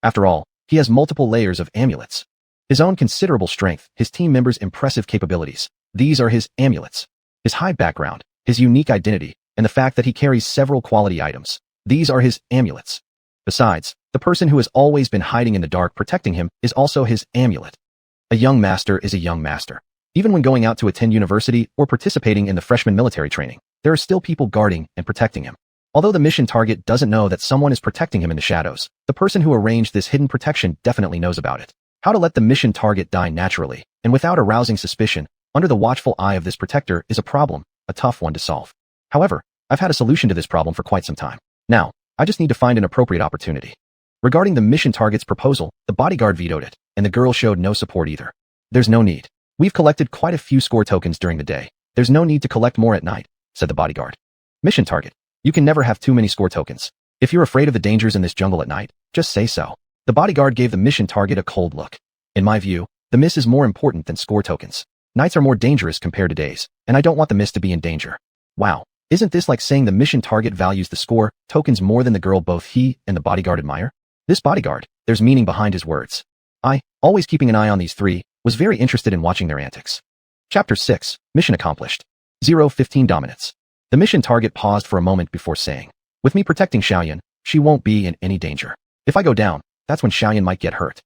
After all, he has multiple layers of amulets. His own considerable strength, his team members' impressive capabilities. These are his amulets. His high background, his unique identity, and the fact that he carries several quality items. These are his amulets. Besides, the person who has always been hiding in the dark protecting him is also his amulet. A young master is a young master. Even when going out to attend university or participating in the freshman military training, there are still people guarding and protecting him. Although the mission target doesn't know that someone is protecting him in the shadows, the person who arranged this hidden protection definitely knows about it. How to let the mission target die naturally, and without arousing suspicion, under the watchful eye of this protector is a problem, a tough one to solve. However, I've had a solution to this problem for quite some time. Now, I just need to find an appropriate opportunity. Regarding the mission target's proposal, the bodyguard vetoed it, and the girl showed no support either. There's no need. We've collected quite a few score tokens during the day. There's no need to collect more at night, said the bodyguard. Mission target. You can never have too many score tokens. If you're afraid of the dangers in this jungle at night, just say so. The bodyguard gave the mission target a cold look. In my view, the miss is more important than score tokens. Nights are more dangerous compared to days, and I don't want the miss to be in danger. Wow, isn't this like saying the mission target values the score tokens more than the girl both he and the bodyguard admire? This bodyguard, there's meaning behind his words. I, always keeping an eye on these three, was very interested in watching their antics. Chapter 6, Mission Accomplished. 0-15 Dominance. The mission target paused for a moment before saying, with me protecting Xiaoyan, she won't be in any danger. If I go down, that's when Xiaoyan might get hurt.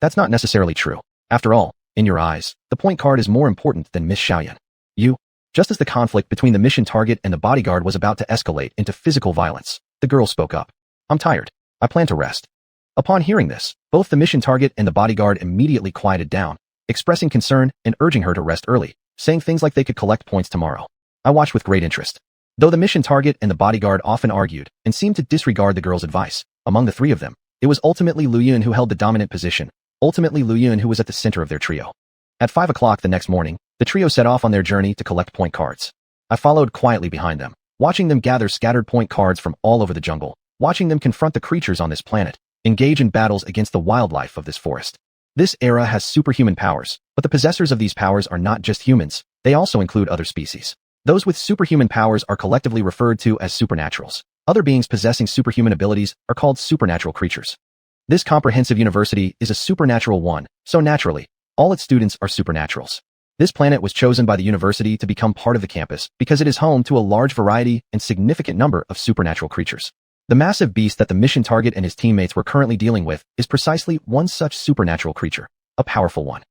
That's not necessarily true. After all, in your eyes, the point card is more important than Miss Xiaoyan. Just as the conflict between the mission target and the bodyguard was about to escalate into physical violence, the girl spoke up. I'm tired. I plan to rest. Upon hearing this, both the mission target and the bodyguard immediately quieted down, expressing concern and urging her to rest early, saying things like they could collect points tomorrow. I watched with great interest. Though the mission target and the bodyguard often argued and seemed to disregard the girl's advice, among the three of them, it was ultimately Lu Yun who held the dominant position, ultimately Lu Yun who was at the center of their trio. At 5 o'clock the next morning, the trio set off on their journey to collect point cards. I followed quietly behind them, watching them gather scattered point cards from all over the jungle, watching them confront the creatures on this planet, engage in battles against the wildlife of this forest. This era has superhuman powers, but the possessors of these powers are not just humans, they also include other species. Those with superhuman powers are collectively referred to as supernaturals. Other beings possessing superhuman abilities are called supernatural creatures. This comprehensive university is a supernatural one, so naturally, all its students are supernaturals. This planet was chosen by the university to become part of the campus because it is home to a large variety and significant number of supernatural creatures. The massive beast that the mission target and his teammates were currently dealing with is precisely one such supernatural creature, a powerful one.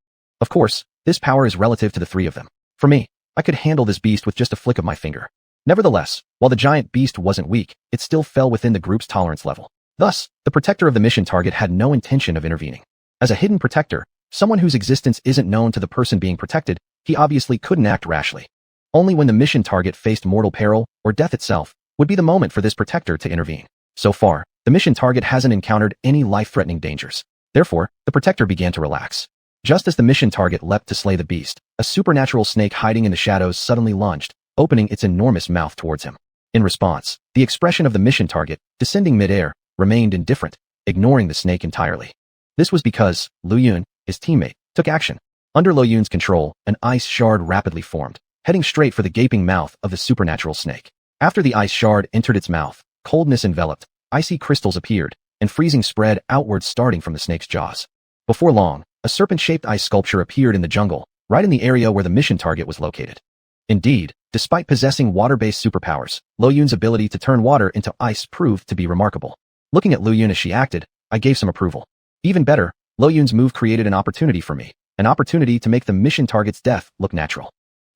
Of course, this power is relative to the three of them. For me, I could handle this beast with just a flick of my finger. Nevertheless, while the giant beast wasn't weak, it still fell within the group's tolerance level. Thus, the protector of the mission target had no intention of intervening. As a hidden protector, someone whose existence isn't known to the person being protected, he obviously couldn't act rashly. Only when the mission target faced mortal peril, or death itself, would be the moment for this protector to intervene. So far, the mission target hasn't encountered any life-threatening dangers. Therefore, the protector began to relax. Just as the mission target leapt to slay the beast, a supernatural snake hiding in the shadows suddenly lunged, opening its enormous mouth towards him. In response, the expression of the mission target, descending mid-air, remained indifferent, ignoring the snake entirely. This was because Lu Yun, his teammate, took action. Under Lu Yun's control, an ice shard rapidly formed, heading straight for the gaping mouth of the supernatural snake. After the ice shard entered its mouth, coldness enveloped, icy crystals appeared, and freezing spread outward starting from the snake's jaws. Before long, a serpent-shaped ice sculpture appeared in the jungle, right in the area where the mission target was located. Indeed, despite possessing water-based superpowers, Lu Yun's ability to turn water into ice proved to be remarkable. Looking at Lu Yun as she acted, I gave some approval. Even better, Lu Yun's move created an opportunity for me, an opportunity to make the mission target's death look natural.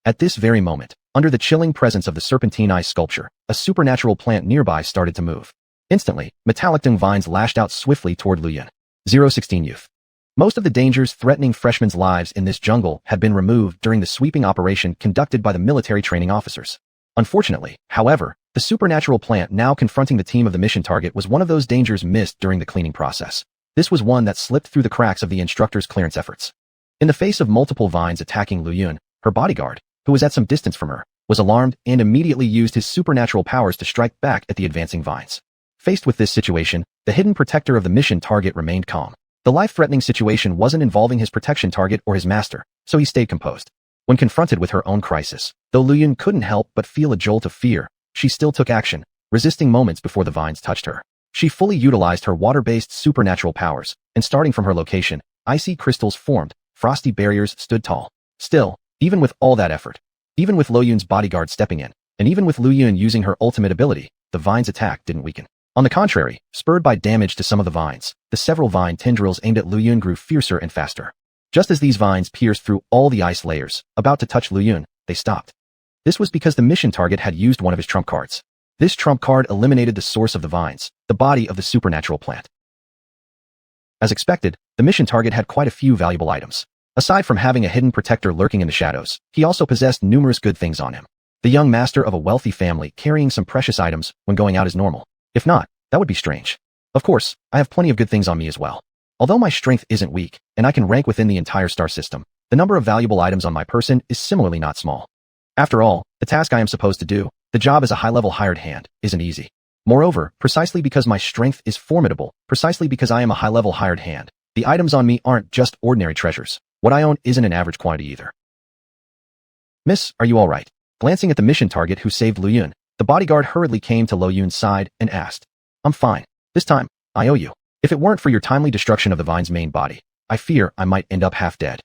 At this very moment, Under the chilling presence of the serpentine ice sculpture, a supernatural plant nearby started to move. Instantly, metallic dung vines lashed out swiftly toward Luyun. 016 Youth. Most of the dangers threatening freshmen' lives in this jungle had been removed during the sweeping operation conducted by the military training officers. Unfortunately, however, the supernatural plant now confronting the team of the mission target was one of those dangers missed during the cleaning process. This was one that slipped through the cracks of the instructor's clearance efforts. In the face of multiple vines attacking Luyun, her bodyguard, who was at some distance from her, was alarmed and immediately used his supernatural powers to strike back at the advancing vines. Faced with this situation, the hidden protector of the mission target remained calm. The life-threatening situation wasn't involving his protection target or his master, so he stayed composed. When confronted with her own crisis, though Luyun couldn't help but feel a jolt of fear, she still took action, resisting moments before the vines touched her. She fully utilized her water-based supernatural powers, and starting from her location, icy crystals formed, frosty barriers stood tall. Still, even with all that effort, even with Luyun's bodyguard stepping in, and even with Luyun using her ultimate ability, the vines' attack didn't weaken. On the contrary, spurred by damage to some of the vines, the several vine tendrils aimed at Luyun grew fiercer and faster. Just as these vines pierced through all the ice layers, about to touch Luyun, they stopped. This was because the mission target had used one of his trump cards. This trump card eliminated the source of the vines, the body of the supernatural plant. As expected, the mission target had quite a few valuable items. Aside from having a hidden protector lurking in the shadows, he also possessed numerous good things on him. The young master of a wealthy family carrying some precious items when going out is normal. If not, that would be strange. Of course, I have plenty of good things on me as well. Although my strength isn't weak, and I can rank within the entire star system, the number of valuable items on my person is similarly not small. After all, the task I am supposed to do, the job as a high-level hired hand, isn't easy. Moreover, precisely because my strength is formidable, precisely because I am a high-level hired hand, the items on me aren't just ordinary treasures. What I own isn't an average quantity either. Miss, are you all right? Glancing at the mission target who saved Luyun, the bodyguard hurriedly came to Luyun's side and asked, I'm fine. This time, I owe you. If it weren't for your timely destruction of the vine's main body, I fear I might end up half dead.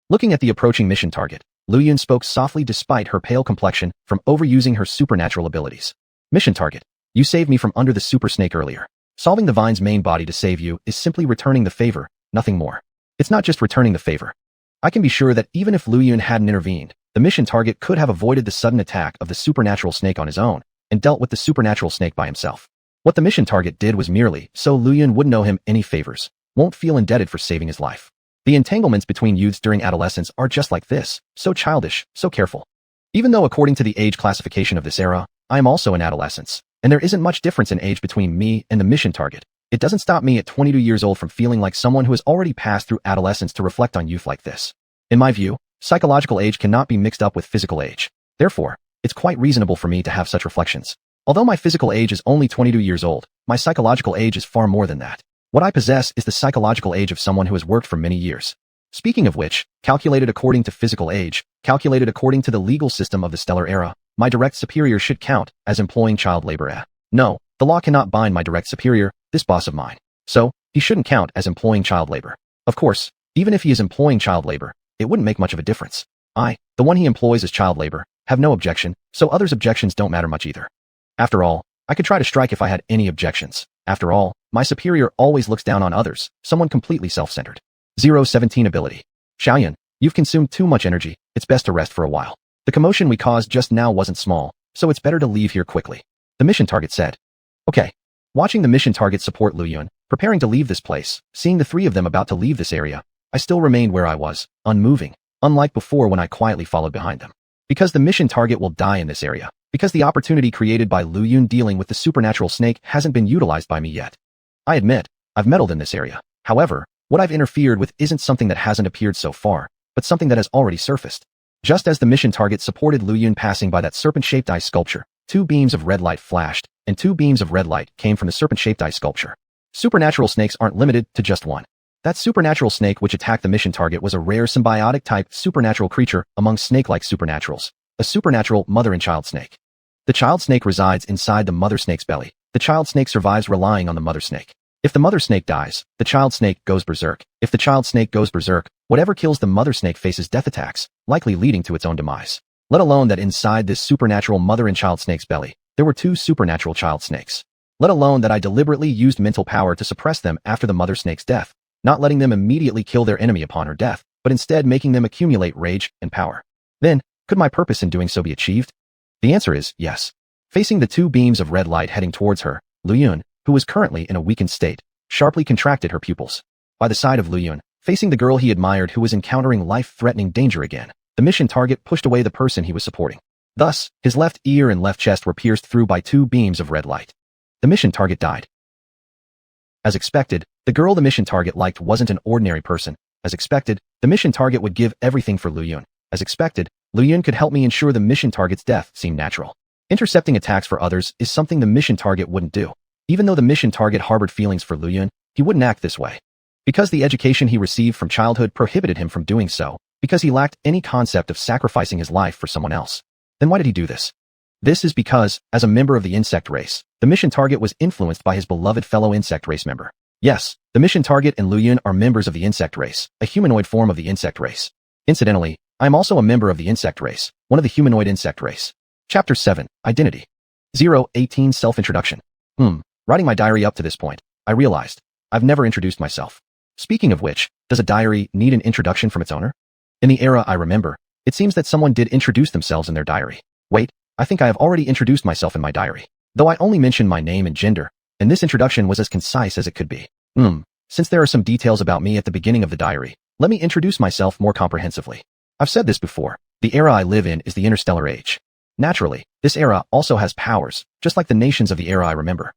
Looking at the approaching mission target, Luyun spoke softly despite her pale complexion from overusing her supernatural abilities. Mission target, you saved me from under the super snake earlier. Solving the vine's main body to save you is simply returning the favor, nothing more. It's not just returning the favor. I can be sure that even if Luyun hadn't intervened, the mission target could have avoided the sudden attack of the supernatural snake on his own and dealt with the supernatural snake by himself. What the mission target did was merely so Luyun wouldn't owe him any favors, won't feel indebted for saving his life. The entanglements between youths during adolescence are just like this, so childish, so careful. Even though according to the age classification of this era, I am also in adolescence, and there isn't much difference in age between me and the mission target, it doesn't stop me at 22 years old from feeling like someone who has already passed through adolescence to reflect on youth like this. In my view, psychological age cannot be mixed up with physical age. Therefore, it's quite reasonable for me to have such reflections. Although my physical age is only 22 years old, my psychological age is far more than that. What I possess is the psychological age of someone who has worked for many years. Speaking of which, calculated according to physical age, calculated according to the legal system of the stellar era, my direct superior should count as employing child labor. No, the law cannot bind my direct superior, this boss of mine. So, he shouldn't count as employing child labor. Of course, even if he is employing child labor, it wouldn't make much of a difference. I, the one he employs as child labor, have no objection, so others' objections don't matter much either. After all, I could try to strike if I had any objections. After all, my superior always looks down on others, someone completely self-centered. 017 Ability. Xiaoyan, you've consumed too much energy, it's best to rest for a while. The commotion we caused just now wasn't small, so it's better to leave here quickly. The mission target said. Okay. Watching the mission target support Luyun, preparing to leave this place, seeing the three of them about to leave this area, I still remained where I was, unmoving, unlike before when I quietly followed behind them. Because the mission target will die in this area. Because the opportunity created by Luyun dealing with the supernatural snake hasn't been utilized by me yet. I admit, I've meddled in this area. However, what I've interfered with isn't something that hasn't appeared so far, but something that has already surfaced. Just as the mission target supported Luyun passing by that serpent-shaped ice sculpture, 2 beams of red light flashed, and 2 beams of red light came from the serpent-shaped ice sculpture. Supernatural snakes aren't limited to just one. That supernatural snake which attacked the mission target was a rare symbiotic-type supernatural creature among snake-like supernaturals, a supernatural mother and child snake. The child snake resides inside the mother snake's belly. The child snake survives relying on the mother snake. If the mother snake dies, the child snake goes berserk. If the child snake goes berserk, whatever kills the mother snake faces death attacks, likely leading to its own demise. Let alone that inside this supernatural mother and child snake's belly, there were 2 supernatural child snakes. Let alone that I deliberately used mental power to suppress them after the mother snake's death, not letting them immediately kill their enemy upon her death, but instead making them accumulate rage and power. Then, could my purpose in doing so be achieved? The answer is yes. Facing the two beams of red light heading towards her, Lu Yun, who was currently in a weakened state, sharply contracted her pupils. By the side of Lu Yun, facing the girl he admired who was encountering life-threatening danger again, the mission target pushed away the person he was supporting. Thus, his left ear and left chest were pierced through by two beams of red light. The mission target died. As expected, the girl the mission target liked wasn't an ordinary person. As expected, the mission target would give everything for Lu Yun. As expected, Lu Yun could help me ensure the mission target's death seemed natural. Intercepting attacks for others is something the mission target wouldn't do. Even though the mission target harbored feelings for Lu Yun, he wouldn't act this way. Because the education he received from childhood prohibited him from doing so, because he lacked any concept of sacrificing his life for someone else. Then why did he do this? This is because, as a member of the insect race, the mission target was influenced by his beloved fellow insect race member. Yes, the mission target and Lu Yun are members of the insect race, a humanoid form of the insect race. Incidentally, I am also a member of the insect race, one of the humanoid insect race. Chapter 7, Identity. 018 Self-Introduction. Writing my diary up to this point, I realized I've never introduced myself. Speaking of which, does a diary need an introduction from its owner? In the era I remember, it seems that someone did introduce themselves in their diary. Wait, I think I have already introduced myself in my diary, though I only mentioned my name and gender, and this introduction was as concise as it could be. Since there are some details about me at the beginning of the diary, let me introduce myself more comprehensively. I've said this before, the era I live in is the interstellar age. Naturally, this era also has powers, just like the nations of the era I remember.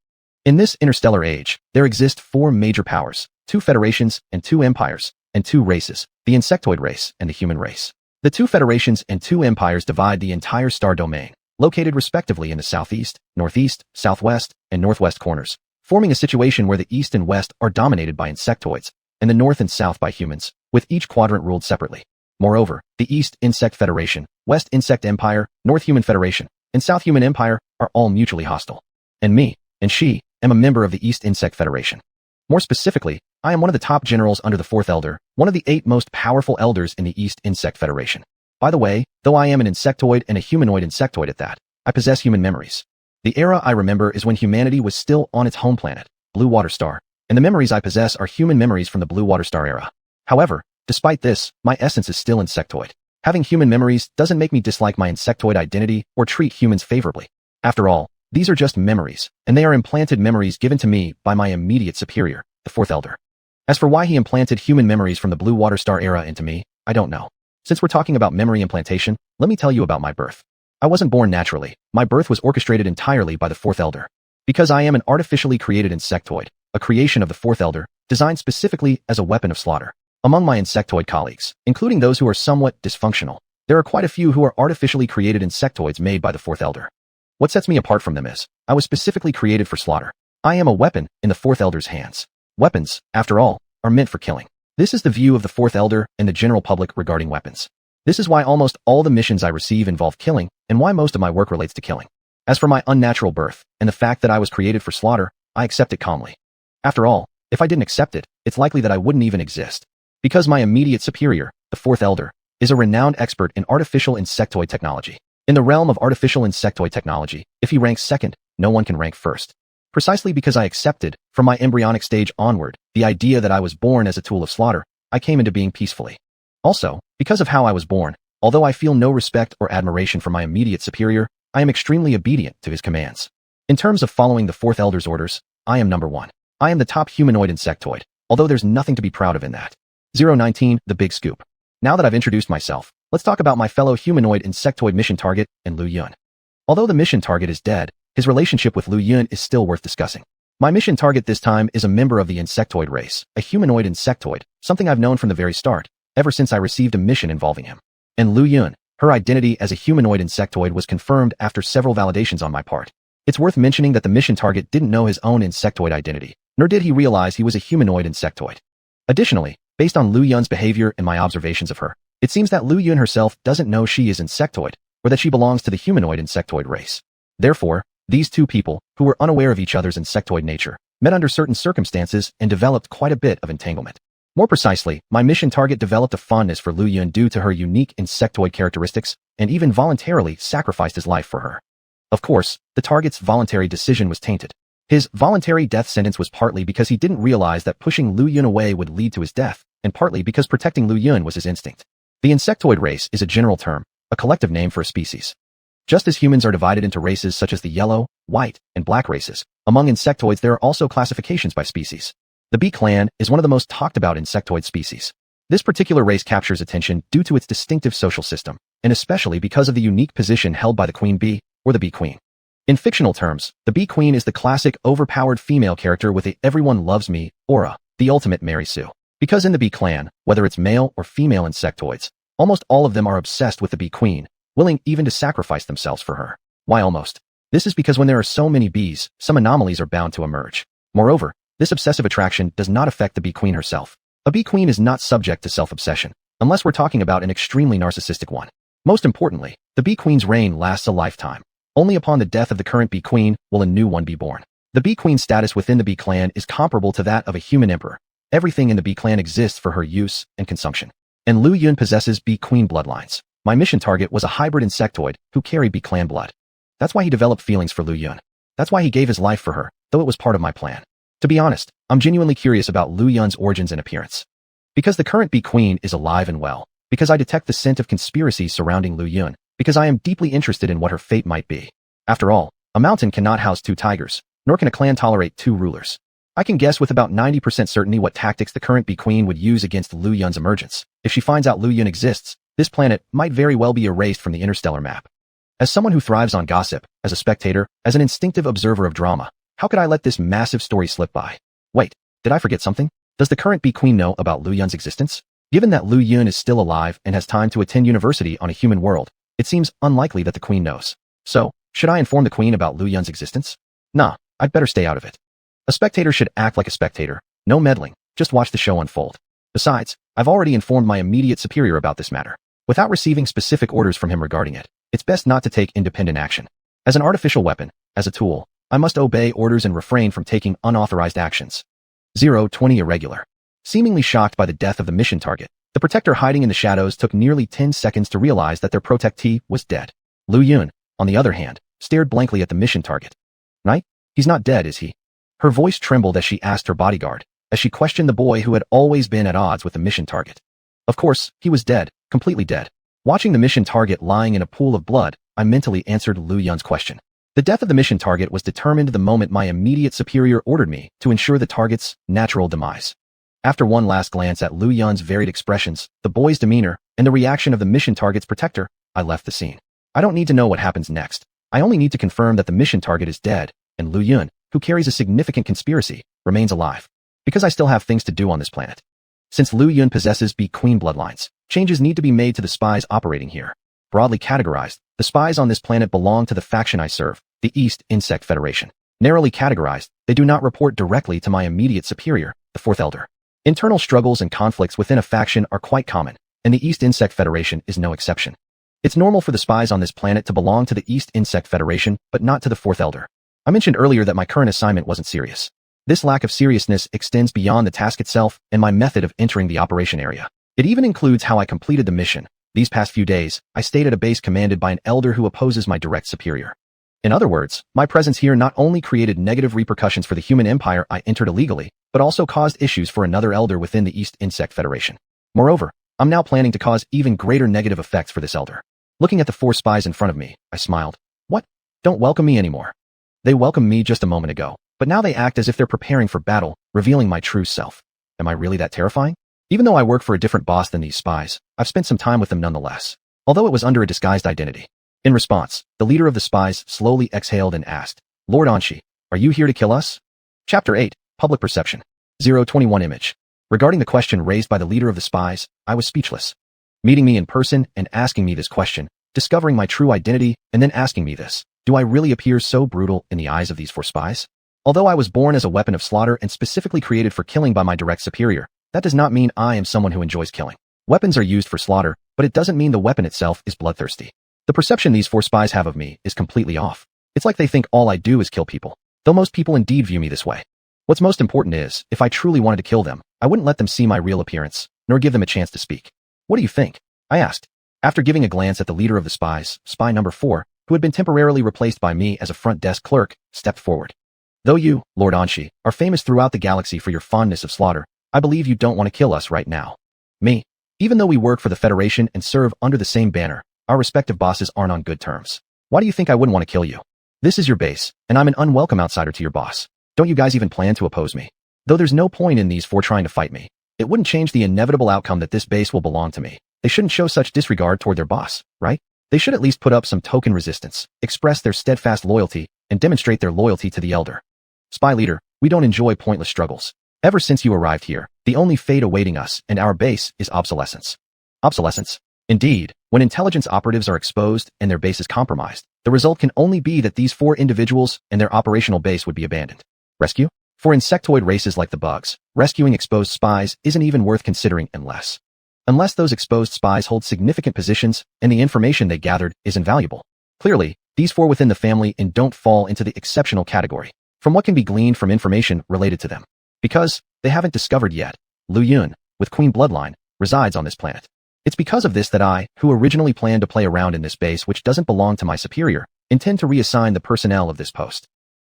In this interstellar age, there exist 4 major powers, 2 federations and 2 empires, and 2 races, the insectoid race and the human race. The 2 federations and 2 empires divide the entire star domain, located respectively in the southeast, northeast, southwest, and northwest corners, forming a situation where the east and west are dominated by insectoids, and the north and south by humans, with each quadrant ruled separately. Moreover, the East Insect Federation, West Insect Empire, North Human Federation, and South Human Empire are all mutually hostile. And me, and she, am a member of the East Insect Federation. More specifically, I am one of the top generals under the 4th Elder, one of the 8 most powerful elders in the East Insect Federation. By the way, though I am an insectoid and a humanoid insectoid at that, I possess human memories. The era I remember is when humanity was still on its home planet, Blue Water Star, and the memories I possess are human memories from the Blue Water Star era. However, despite this, my essence is still insectoid. Having human memories doesn't make me dislike my insectoid identity or treat humans favorably. After all, these are just memories, and they are implanted memories given to me by my immediate superior, the 4th Elder. As for why he implanted human memories from the Blue Water Star era into me, I don't know. Since we're talking about memory implantation, let me tell you about my birth. I wasn't born naturally. My birth was orchestrated entirely by the 4th Elder. Because I am an artificially created insectoid, a creation of the 4th Elder, designed specifically as a weapon of slaughter. Among my insectoid colleagues, including those who are somewhat dysfunctional, there are quite a few who are artificially created insectoids made by the 4th Elder. What sets me apart from them is, I was specifically created for slaughter. I am a weapon in the 4th Elder's hands. Weapons, after all, are meant for killing. This is the view of the 4th Elder and the general public regarding weapons. This is why almost all the missions I receive involve killing, and why most of my work relates to killing. As for my unnatural birth, and the fact that I was created for slaughter, I accept it calmly. After all, if I didn't accept it, it's likely that I wouldn't even exist. Because my immediate superior, the 4th Elder, is a renowned expert in artificial insectoid technology. In the realm of artificial insectoid technology, if he ranks second, no one can rank first. Precisely because I accepted, from my embryonic stage onward, the idea that I was born as a tool of slaughter, I came into being peacefully. Also, because of how I was born, although I feel no respect or admiration for my immediate superior, I am extremely obedient to his commands. In terms of following the 4th Elder's orders, I am number 1. I am the top humanoid insectoid, although there's nothing to be proud of in that. 019, The Big Scoop. Now that I've introduced myself, let's talk about my fellow humanoid insectoid mission target and Lu Yun. Although the mission target is dead, his relationship with Lu Yun is still worth discussing. My mission target this time is a member of the insectoid race, a humanoid insectoid, something I've known from the very start, ever since I received a mission involving him. And Lu Yun, her identity as a humanoid insectoid was confirmed after several validations on my part. It's worth mentioning that the mission target didn't know his own insectoid identity, nor did he realize he was a humanoid insectoid. Additionally, based on Lu Yun's behavior and my observations of her, it seems that Lu Yun herself doesn't know she is insectoid, or that she belongs to the humanoid insectoid race. Therefore, these two people, who were unaware of each other's insectoid nature, met under certain circumstances and developed quite a bit of entanglement. More precisely, my mission target developed a fondness for Lu Yun due to her unique insectoid characteristics, and even voluntarily sacrificed his life for her. Of course, the target's voluntary decision was tainted. His voluntary death sentence was partly because he didn't realize that pushing Lu Yun away would lead to his death, and partly because protecting Lu Yun was his instinct. The insectoid race is a general term, a collective name for a species. Just as humans are divided into races such as the yellow, white, and black races, among insectoids there are also classifications by species. The bee clan is one of the most talked about insectoid species. This particular race captures attention due to its distinctive social system, and especially because of the unique position held by the queen bee, or the bee queen. In fictional terms, the bee queen is the classic overpowered female character with a everyone loves me aura, the ultimate Mary Sue. Because in the bee clan, whether it's male or female insectoids, almost all of them are obsessed with the bee queen, willing even to sacrifice themselves for her. Why almost? This is because when there are so many bees, some anomalies are bound to emerge. Moreover, this obsessive attraction does not affect the bee queen herself. A bee queen is not subject to self-obsession, unless we're talking about an extremely narcissistic one. Most importantly, the bee queen's reign lasts a lifetime. Only upon the death of the current bee queen will a new one be born. The bee queen's status within the bee clan is comparable to that of a human emperor. Everything in the bee clan exists for her use and consumption. And Lu Yun possesses bee queen bloodlines. My mission target was a hybrid insectoid who carried bee clan blood. That's why he developed feelings for Lu Yun. That's why he gave his life for her, though it was part of my plan. To be honest, I'm genuinely curious about Lu Yun's origins and appearance. Because the current bee queen is alive and well, because I detect the scent of conspiracy surrounding Lu Yun, because I am deeply interested in what her fate might be. After all, a mountain cannot house two tigers, nor can a clan tolerate two rulers. I can guess with about 90% certainty what tactics the current bee queen would use against Lu Yun's emergence. If she finds out Lu Yun exists, this planet might very well be erased from the interstellar map. As someone who thrives on gossip, as a spectator, as an instinctive observer of drama, how could I let this massive story slip by? Wait, did I forget something? Does the current bee queen know about Lu Yun's existence? Given that Lu Yun is still alive and has time to attend university on a human world, it seems unlikely that the queen knows. So, should I inform the queen about Lu Yun's existence? Nah, I'd better stay out of it. A spectator should act like a spectator, no meddling, just watch the show unfold. Besides, I've already informed my immediate superior about this matter. Without receiving specific orders from him regarding it, it's best not to take independent action. As an artificial weapon, as a tool, I must obey orders and refrain from taking unauthorized actions. 020 Irregular. Seemingly shocked by the death of the mission target, the protector hiding in the shadows took nearly 10 seconds to realize that their protectee was dead. Lu Yun, on the other hand, stared blankly at the mission target. Knight? He's not dead, is he? Her voice trembled as she asked her bodyguard, as she questioned the boy who had always been at odds with the mission target. Of course, he was dead, completely dead. Watching the mission target lying in a pool of blood, I mentally answered Lu Yun's question. The death of the mission target was determined the moment my immediate superior ordered me to ensure the target's natural demise. After one last glance at Lu Yun's varied expressions, the boy's demeanor, and the reaction of the mission target's protector, I left the scene. I don't need to know what happens next. I only need to confirm that the mission target is dead, and Lu Yun, who carries a significant conspiracy, remains alive. Because I still have things to do on this planet. Since Lu Yun possesses bee queen bloodlines, changes need to be made to the spies operating here. Broadly categorized, the spies on this planet belong to the faction I serve, the East Insect Federation. Narrowly categorized, they do not report directly to my immediate superior, the Fourth Elder. Internal struggles and conflicts within a faction are quite common, and the East Insect Federation is no exception. It's normal for the spies on this planet to belong to the East Insect Federation, but not to the Fourth Elder. I mentioned earlier that my current assignment wasn't serious. This lack of seriousness extends beyond the task itself and my method of entering the operation area. It even includes how I completed the mission. These past few days, I stayed at a base commanded by an elder who opposes my direct superior. In other words, my presence here not only created negative repercussions for the human empire I entered illegally, but also caused issues for another elder within the East Insect Federation. Moreover, I'm now planning to cause even greater negative effects for this elder. Looking at the four spies in front of me, I smiled. What? Don't welcome me anymore. They welcomed me just a moment ago, but now they act as if they're preparing for battle, revealing my true self. Am I really that terrifying? Even though I work for a different boss than these spies, I've spent some time with them nonetheless, although it was under a disguised identity. In response, the leader of the spies slowly exhaled and asked, Lord Anshi, are you here to kill us? Chapter 8, Public Perception. 021 Image. Regarding the question raised by the leader of the spies, I was speechless. Meeting me in person and asking me this question, discovering my true identity, and then asking me this, do I really appear so brutal in the eyes of these four spies? Although I was born as a weapon of slaughter and specifically created for killing by my direct superior, that does not mean I am someone who enjoys killing. Weapons are used for slaughter, but it doesn't mean the weapon itself is bloodthirsty. The perception these four spies have of me is completely off. It's like they think all I do is kill people, though most people indeed view me this way. What's most important is, if I truly wanted to kill them, I wouldn't let them see my real appearance, nor give them a chance to speak. What do you think? I asked. After giving a glance at the leader of the spies, spy number 4, who had been temporarily replaced by me as a front desk clerk, stepped forward. Though you, Lord Anshi, are famous throughout the galaxy for your fondness of slaughter, I believe you don't want to kill us right now. Me. Even though we work for the Federation and serve under the same banner, our respective bosses aren't on good terms. Why do you think I wouldn't want to kill you? This is your base, and I'm an unwelcome outsider to your boss. Don't you guys even plan to oppose me? Though there's no point in these four trying to fight me. It wouldn't change the inevitable outcome that this base will belong to me. They shouldn't show such disregard toward their boss, right? They should at least put up some token resistance, express their steadfast loyalty, and demonstrate their loyalty to the elder. Spy leader, we don't enjoy pointless struggles. Ever since you arrived here, the only fate awaiting us and our base is obsolescence. Obsolescence? Indeed, when intelligence operatives are exposed and their base is compromised, the result can only be that these four individuals and their operational base would be abandoned. Rescue? For insectoid races like the bugs, rescuing exposed spies isn't even worth considering unless those exposed spies hold significant positions and the information they gathered is invaluable. Clearly, these four within the family and don't fall into the exceptional category, from what can be gleaned from information related to them. Because they haven't discovered yet, Lu Yun, with Queen bloodline, resides on this planet. It's because of this that I, who originally planned to play around in this base which doesn't belong to my superior, intend to reassign the personnel of this post.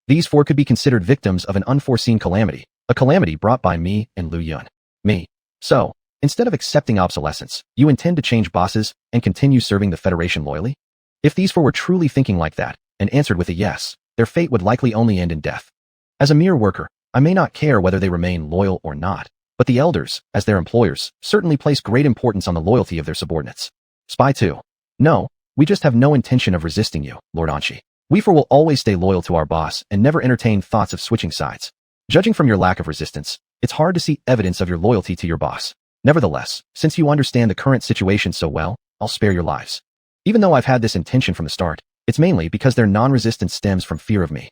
These four could be considered victims of an unforeseen calamity, a calamity brought by me and Lu Yun. Me. So, instead of accepting obsolescence, you intend to change bosses and continue serving the Federation loyally? If these four were truly thinking like that, and answered with a yes, their fate would likely only end in death. As a mere worker, I may not care whether they remain loyal or not, but the elders, as their employers, certainly place great importance on the loyalty of their subordinates. Spy 2. No, we just have no intention of resisting you, Lord Anshi. We four will always stay loyal to our boss and never entertain thoughts of switching sides. Judging from your lack of resistance, it's hard to see evidence of your loyalty to your boss. Nevertheless, since you understand the current situation so well, I'll spare your lives. Even though I've had this intention from the start, it's mainly because their non-resistance stems from fear of me.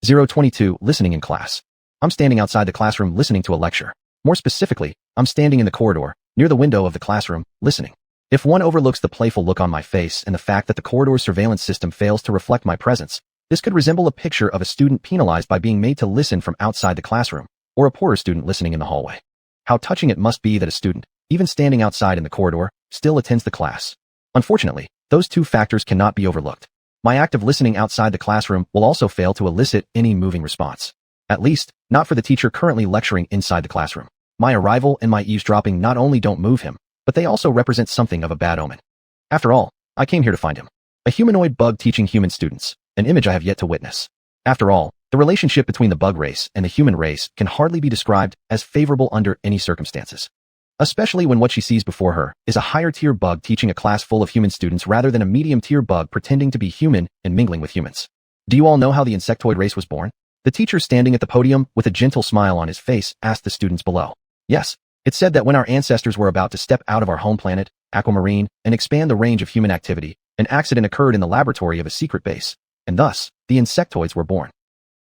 022. Listening in class. I'm standing outside the classroom listening to a lecture. More specifically, I'm standing in the corridor, near the window of the classroom, listening. If one overlooks the playful look on my face and the fact that the corridor's surveillance system fails to reflect my presence, this could resemble a picture of a student penalized by being made to listen from outside the classroom, or a poorer student listening in the hallway. How touching it must be that a student, even standing outside in the corridor, still attends the class. Unfortunately, those two factors cannot be overlooked. My act of listening outside the classroom will also fail to elicit any moving response. At least, not for the teacher currently lecturing inside the classroom. My arrival and my eavesdropping not only don't move him, but they also represent something of a bad omen. After all, I came here to find him. A humanoid bug teaching human students, an image I have yet to witness. After all, the relationship between the bug race and the human race can hardly be described as favorable under any circumstances. Especially when what she sees before her is a higher-tier bug teaching a class full of human students rather than a medium-tier bug pretending to be human and mingling with humans. Do you all know how the insectoid race was born? The teacher standing at the podium with a gentle smile on his face asked the students below. Yes, it said that when our ancestors were about to step out of our home planet, Aquamarine, and expand the range of human activity, an accident occurred in the laboratory of a secret base, and thus, the insectoids were born.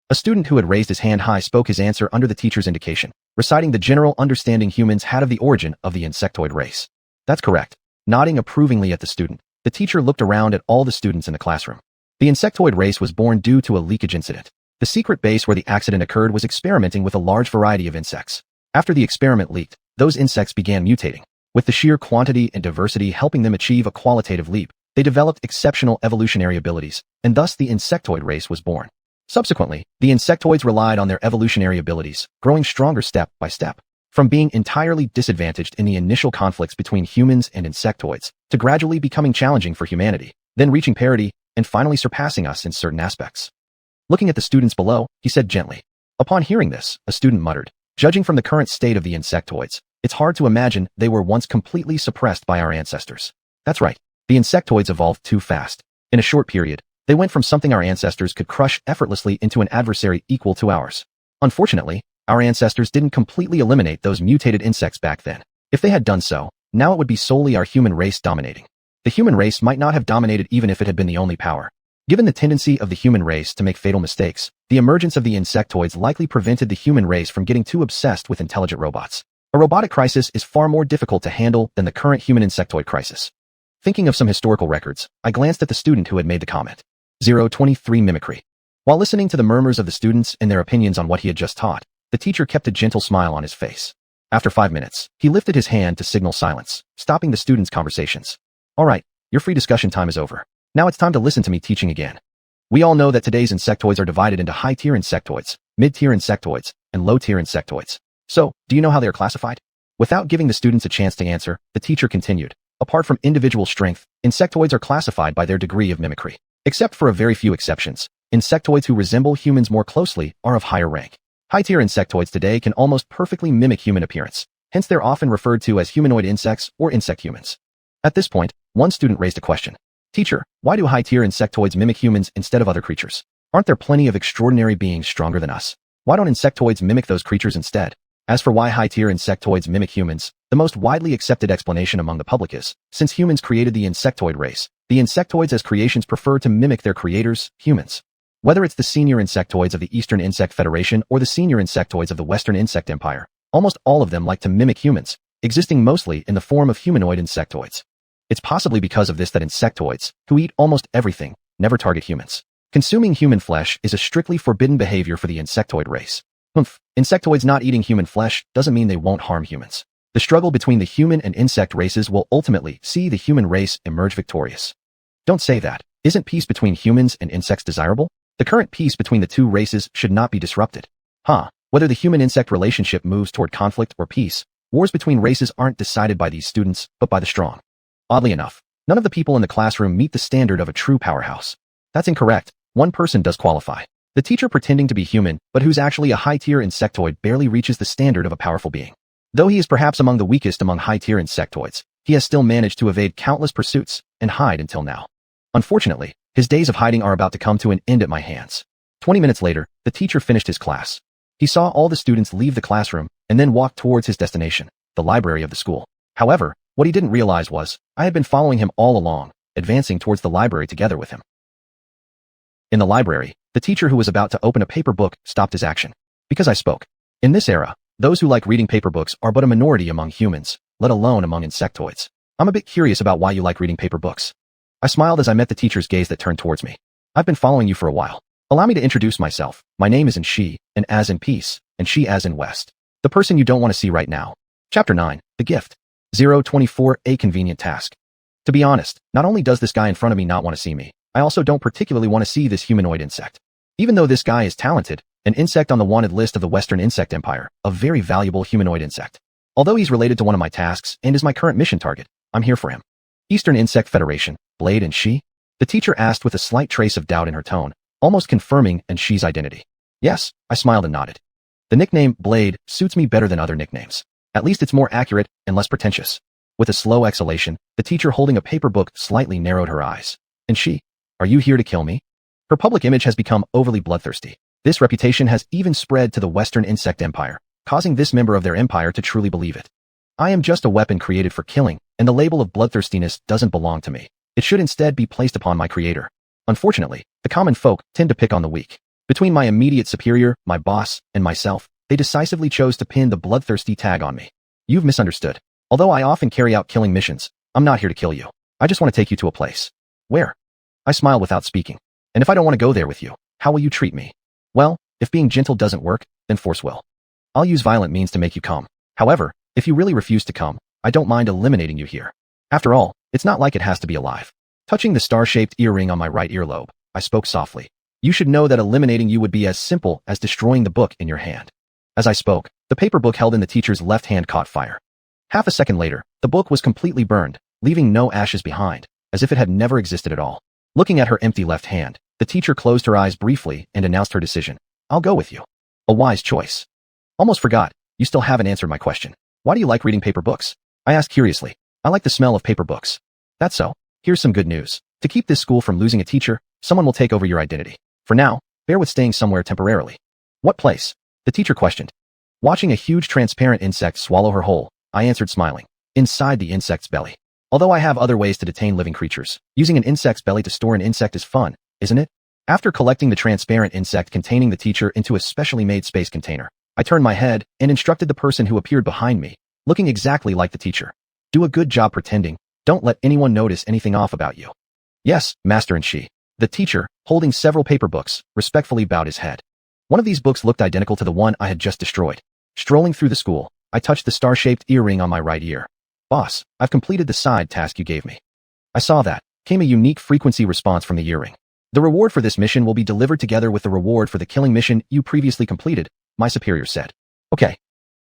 A student who had raised his hand high spoke his answer under the teacher's indication, reciting the general understanding humans had of the origin of the insectoid race. That's correct. Nodding approvingly at the student, the teacher looked around at all the students in the classroom. The insectoid race was born due to a leakage incident. The secret base where the accident occurred was experimenting with a large variety of insects. After the experiment leaked, those insects began mutating. With the sheer quantity and diversity helping them achieve a qualitative leap, they developed exceptional evolutionary abilities, and thus the insectoid race was born. Subsequently, the insectoids relied on their evolutionary abilities, growing stronger step by step. From being entirely disadvantaged in the initial conflicts between humans and insectoids, to gradually becoming challenging for humanity, then reaching parity, and finally surpassing us in certain aspects. Looking at the students below, he said gently. Upon hearing this, a student muttered, "Judging from the current state of the insectoids, it's hard to imagine they were once completely suppressed by our ancestors." That's right, the insectoids evolved too fast. In a short period, they went from something our ancestors could crush effortlessly into an adversary equal to ours. Unfortunately, our ancestors didn't completely eliminate those mutated insects back then. If they had done so, now it would be solely our human race dominating. The human race might not have dominated even if it had been the only power. Given the tendency of the human race to make fatal mistakes, the emergence of the insectoids likely prevented the human race from getting too obsessed with intelligent robots. A robotic crisis is far more difficult to handle than the current human insectoid crisis. Thinking of some historical records, I glanced at the student who had made the comment. 023 Mimicry. While listening to the murmurs of the students and their opinions on what he had just taught, the teacher kept a gentle smile on his face. After 5 minutes, he lifted his hand to signal silence, stopping the students' conversations. All right, your free discussion time is over. Now it's time to listen to me teaching again. We all know that today's insectoids are divided into high-tier insectoids, mid-tier insectoids, and low-tier insectoids. So, do you know how they are classified? Without giving the students a chance to answer, the teacher continued. Apart from individual strength, insectoids are classified by their degree of mimicry. Except for a very few exceptions, insectoids who resemble humans more closely are of higher rank. High-tier insectoids today can almost perfectly mimic human appearance. Hence, they're often referred to as humanoid insects or insect humans. At this point, one student raised a question. Teacher, why do high-tier insectoids mimic humans instead of other creatures? Aren't there plenty of extraordinary beings stronger than us? Why don't insectoids mimic those creatures instead? As for why high-tier insectoids mimic humans, the most widely accepted explanation among the public is, since humans created the insectoid race, the insectoids as creations prefer to mimic their creators, humans. Whether it's the senior insectoids of the Eastern Insect Federation or the senior insectoids of the Western Insect Empire, almost all of them like to mimic humans, existing mostly in the form of humanoid insectoids. It's possibly because of this that insectoids, who eat almost everything, never target humans. Consuming human flesh is a strictly forbidden behavior for the insectoid race. Insectoids not eating human flesh doesn't mean they won't harm humans. The struggle between the human and insect races will ultimately see the human race emerge victorious. Don't say that. Isn't peace between humans and insects desirable? The current peace between the two races should not be disrupted. Whether the human-insect relationship moves toward conflict or peace, wars between races aren't decided by these students, but by the strong. Oddly enough, none of the people in the classroom meet the standard of a true powerhouse. That's incorrect. One person does qualify. The teacher pretending to be human, but who's actually a high-tier insectoid barely reaches the standard of a powerful being. Though he is perhaps among the weakest among high-tier insectoids, he has still managed to evade countless pursuits and hide until now. Unfortunately, his days of hiding are about to come to an end at my hands. 20 minutes later, the teacher finished his class. He saw all the students leave the classroom and then walk towards his destination, the library of the school. However, what he didn't realize was, I had been following him all along, advancing towards the library together with him. In the library, the teacher who was about to open a paper book stopped his action. Because I spoke. In this era, those who like reading paper books are but a minority among humans, let alone among insectoids. I'm a bit curious about why you like reading paper books. I smiled as I met the teacher's gaze that turned towards me. I've been following you for a while. Allow me to introduce myself. My name is in she, and as in peace, and she as in west. The person you don't want to see right now. Chapter 9, The Gift. 024, A Convenient Task. To be honest, not only does this guy in front of me not want to see me, I also don't particularly want to see this humanoid insect. Even though this guy is talented, an insect on the wanted list of the Western Insect Empire, a very valuable humanoid insect. Although he's related to one of my tasks and is my current mission target, I'm here for him. Eastern Insect Federation, Blade and she? The teacher asked with a slight trace of doubt in her tone, almost confirming and she's identity. Yes, I smiled and nodded. The nickname Blade suits me better than other nicknames. At least it's more accurate and less pretentious. With a slow exhalation, the teacher holding a paper book slightly narrowed her eyes. And she? Are you here to kill me? Her public image has become overly bloodthirsty. This reputation has even spread to the Western Insect Empire, causing this member of their empire to truly believe it. I am just a weapon created for killing, and the label of bloodthirstiness doesn't belong to me. It should instead be placed upon my creator. Unfortunately, the common folk tend to pick on the weak. Between my immediate superior, my boss, and myself, they decisively chose to pin the bloodthirsty tag on me. You've misunderstood. Although I often carry out killing missions, I'm not here to kill you. I just want to take you to a place. Where? I smile without speaking. And if I don't want to go there with you, how will you treat me? Well, if being gentle doesn't work, then force will. I'll use violent means to make you come. However, if you really refuse to come, I don't mind eliminating you here. After all, it's not like it has to be alive. Touching the star-shaped earring on my right earlobe, I spoke softly. You should know that eliminating you would be as simple as destroying the book in your hand. As I spoke, the paper book held in the teacher's left hand caught fire. Half a second later, the book was completely burned, leaving no ashes behind, as if it had never existed at all. Looking at her empty left hand, the teacher closed her eyes briefly and announced her decision. I'll go with you. A wise choice. Almost forgot, you still haven't answered my question. Why do you like reading paper books? I asked curiously. I like the smell of paper books. That's so. Here's some good news. To keep this school from losing a teacher, someone will take over your identity. For now, bear with staying somewhere temporarily. What place? The teacher questioned. Watching a huge transparent insect swallow her whole, I answered smiling. Inside the insect's belly. Although I have other ways to detain living creatures, using an insect's belly to store an insect is fun, isn't it? After collecting the transparent insect containing the teacher into a specially made space container, I turned my head and instructed the person who appeared behind me, looking exactly like the teacher. Do a good job pretending. Don't let anyone notice anything off about you. Yes, master and she. The teacher, holding several paper books, respectfully bowed his head. One of these books looked identical to the one I had just destroyed. Strolling through the school, I touched the star-shaped earring on my right ear. Boss, I've completed the side task you gave me. I saw that. Came a unique frequency response from the earring. The reward for this mission will be delivered together with the reward for the killing mission you previously completed, my superior said. Okay.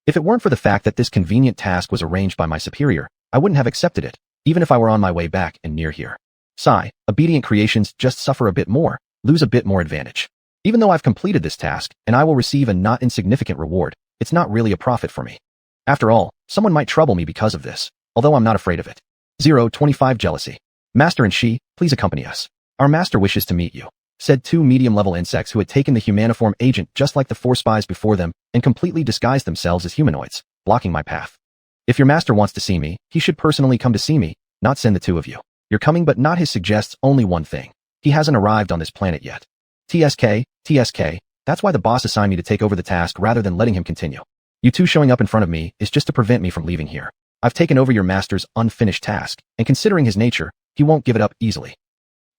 If it weren't for the fact that this convenient task was arranged by my superior, I wouldn't have accepted it, even if I were on my way back and near here. Sigh, obedient creations just suffer a bit more, lose a bit more advantage. Even though I've completed this task, and I will receive a not insignificant reward, it's not really a profit for me. After all, someone might trouble me because of this, although I'm not afraid of it. 025 Jealousy. Master and she, please accompany us. Our master wishes to meet you, said two medium-level insects who had taken the humaniform agent just like the four spies before them and completely disguised themselves as humanoids, blocking my path. If your master wants to see me, he should personally come to see me, not send the two of you. You're coming but not his suggests only one thing. He hasn't arrived on this planet yet. TSK, that's why the boss assigned me to take over the task rather than letting him continue. You two showing up in front of me is just to prevent me from leaving here. I've taken over your master's unfinished task, and considering his nature, he won't give it up easily.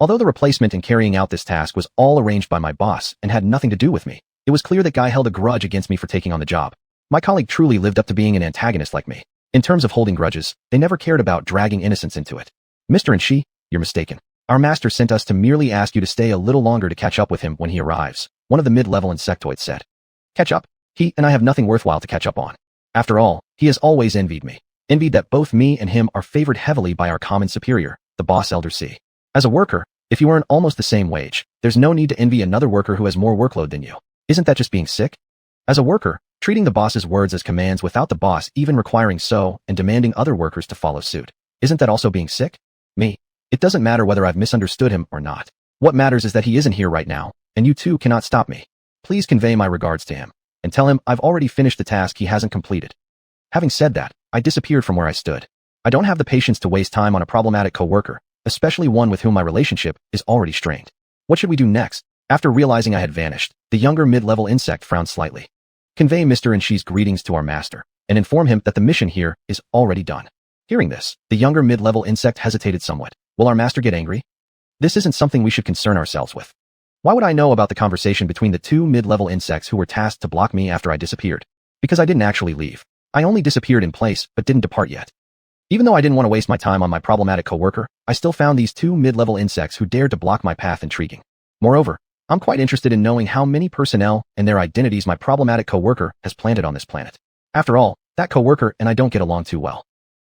Although the replacement in carrying out this task was all arranged by my boss and had nothing to do with me, it was clear that Guy held a grudge against me for taking on the job. My colleague truly lived up to being an antagonist like me. In terms of holding grudges, they never cared about dragging innocence into it. Mr. and she, you're mistaken. Our master sent us to merely ask you to stay a little longer to catch up with him when he arrives, one of the mid-level insectoids said. Catch up? He and I have nothing worthwhile to catch up on. After all, he has always envied me. Envied that both me and him are favored heavily by our common superior, the boss Elder C. As a worker, if you earn almost the same wage, there's no need to envy another worker who has more workload than you. Isn't that just being sick? As a worker, treating the boss's words as commands without the boss even requiring so and demanding other workers to follow suit. Isn't that also being sick? Me. It doesn't matter whether I've misunderstood him or not. What matters is that he isn't here right now, and you two cannot stop me. Please convey my regards to him, and tell him I've already finished the task he hasn't completed. Having said that, I disappeared from where I stood. I don't have the patience to waste time on a problematic coworker, especially one with whom my relationship is already strained. What should we do next? After realizing I had vanished, the younger mid-level insect frowned slightly. Convey Mr. and she's greetings to our master, and inform him that the mission here is already done. Hearing this, the younger mid-level insect hesitated somewhat. Will our master get angry? This isn't something we should concern ourselves with. Why would I know about the conversation between the two mid-level insects who were tasked to block me after I disappeared? Because I didn't actually leave. I only disappeared in place, but didn't depart yet. Even though I didn't want to waste my time on my problematic coworker, I still found these two mid-level insects who dared to block my path intriguing. Moreover, I'm quite interested in knowing how many personnel and their identities my problematic coworker has planted on this planet. After all, that coworker and I don't get along too well.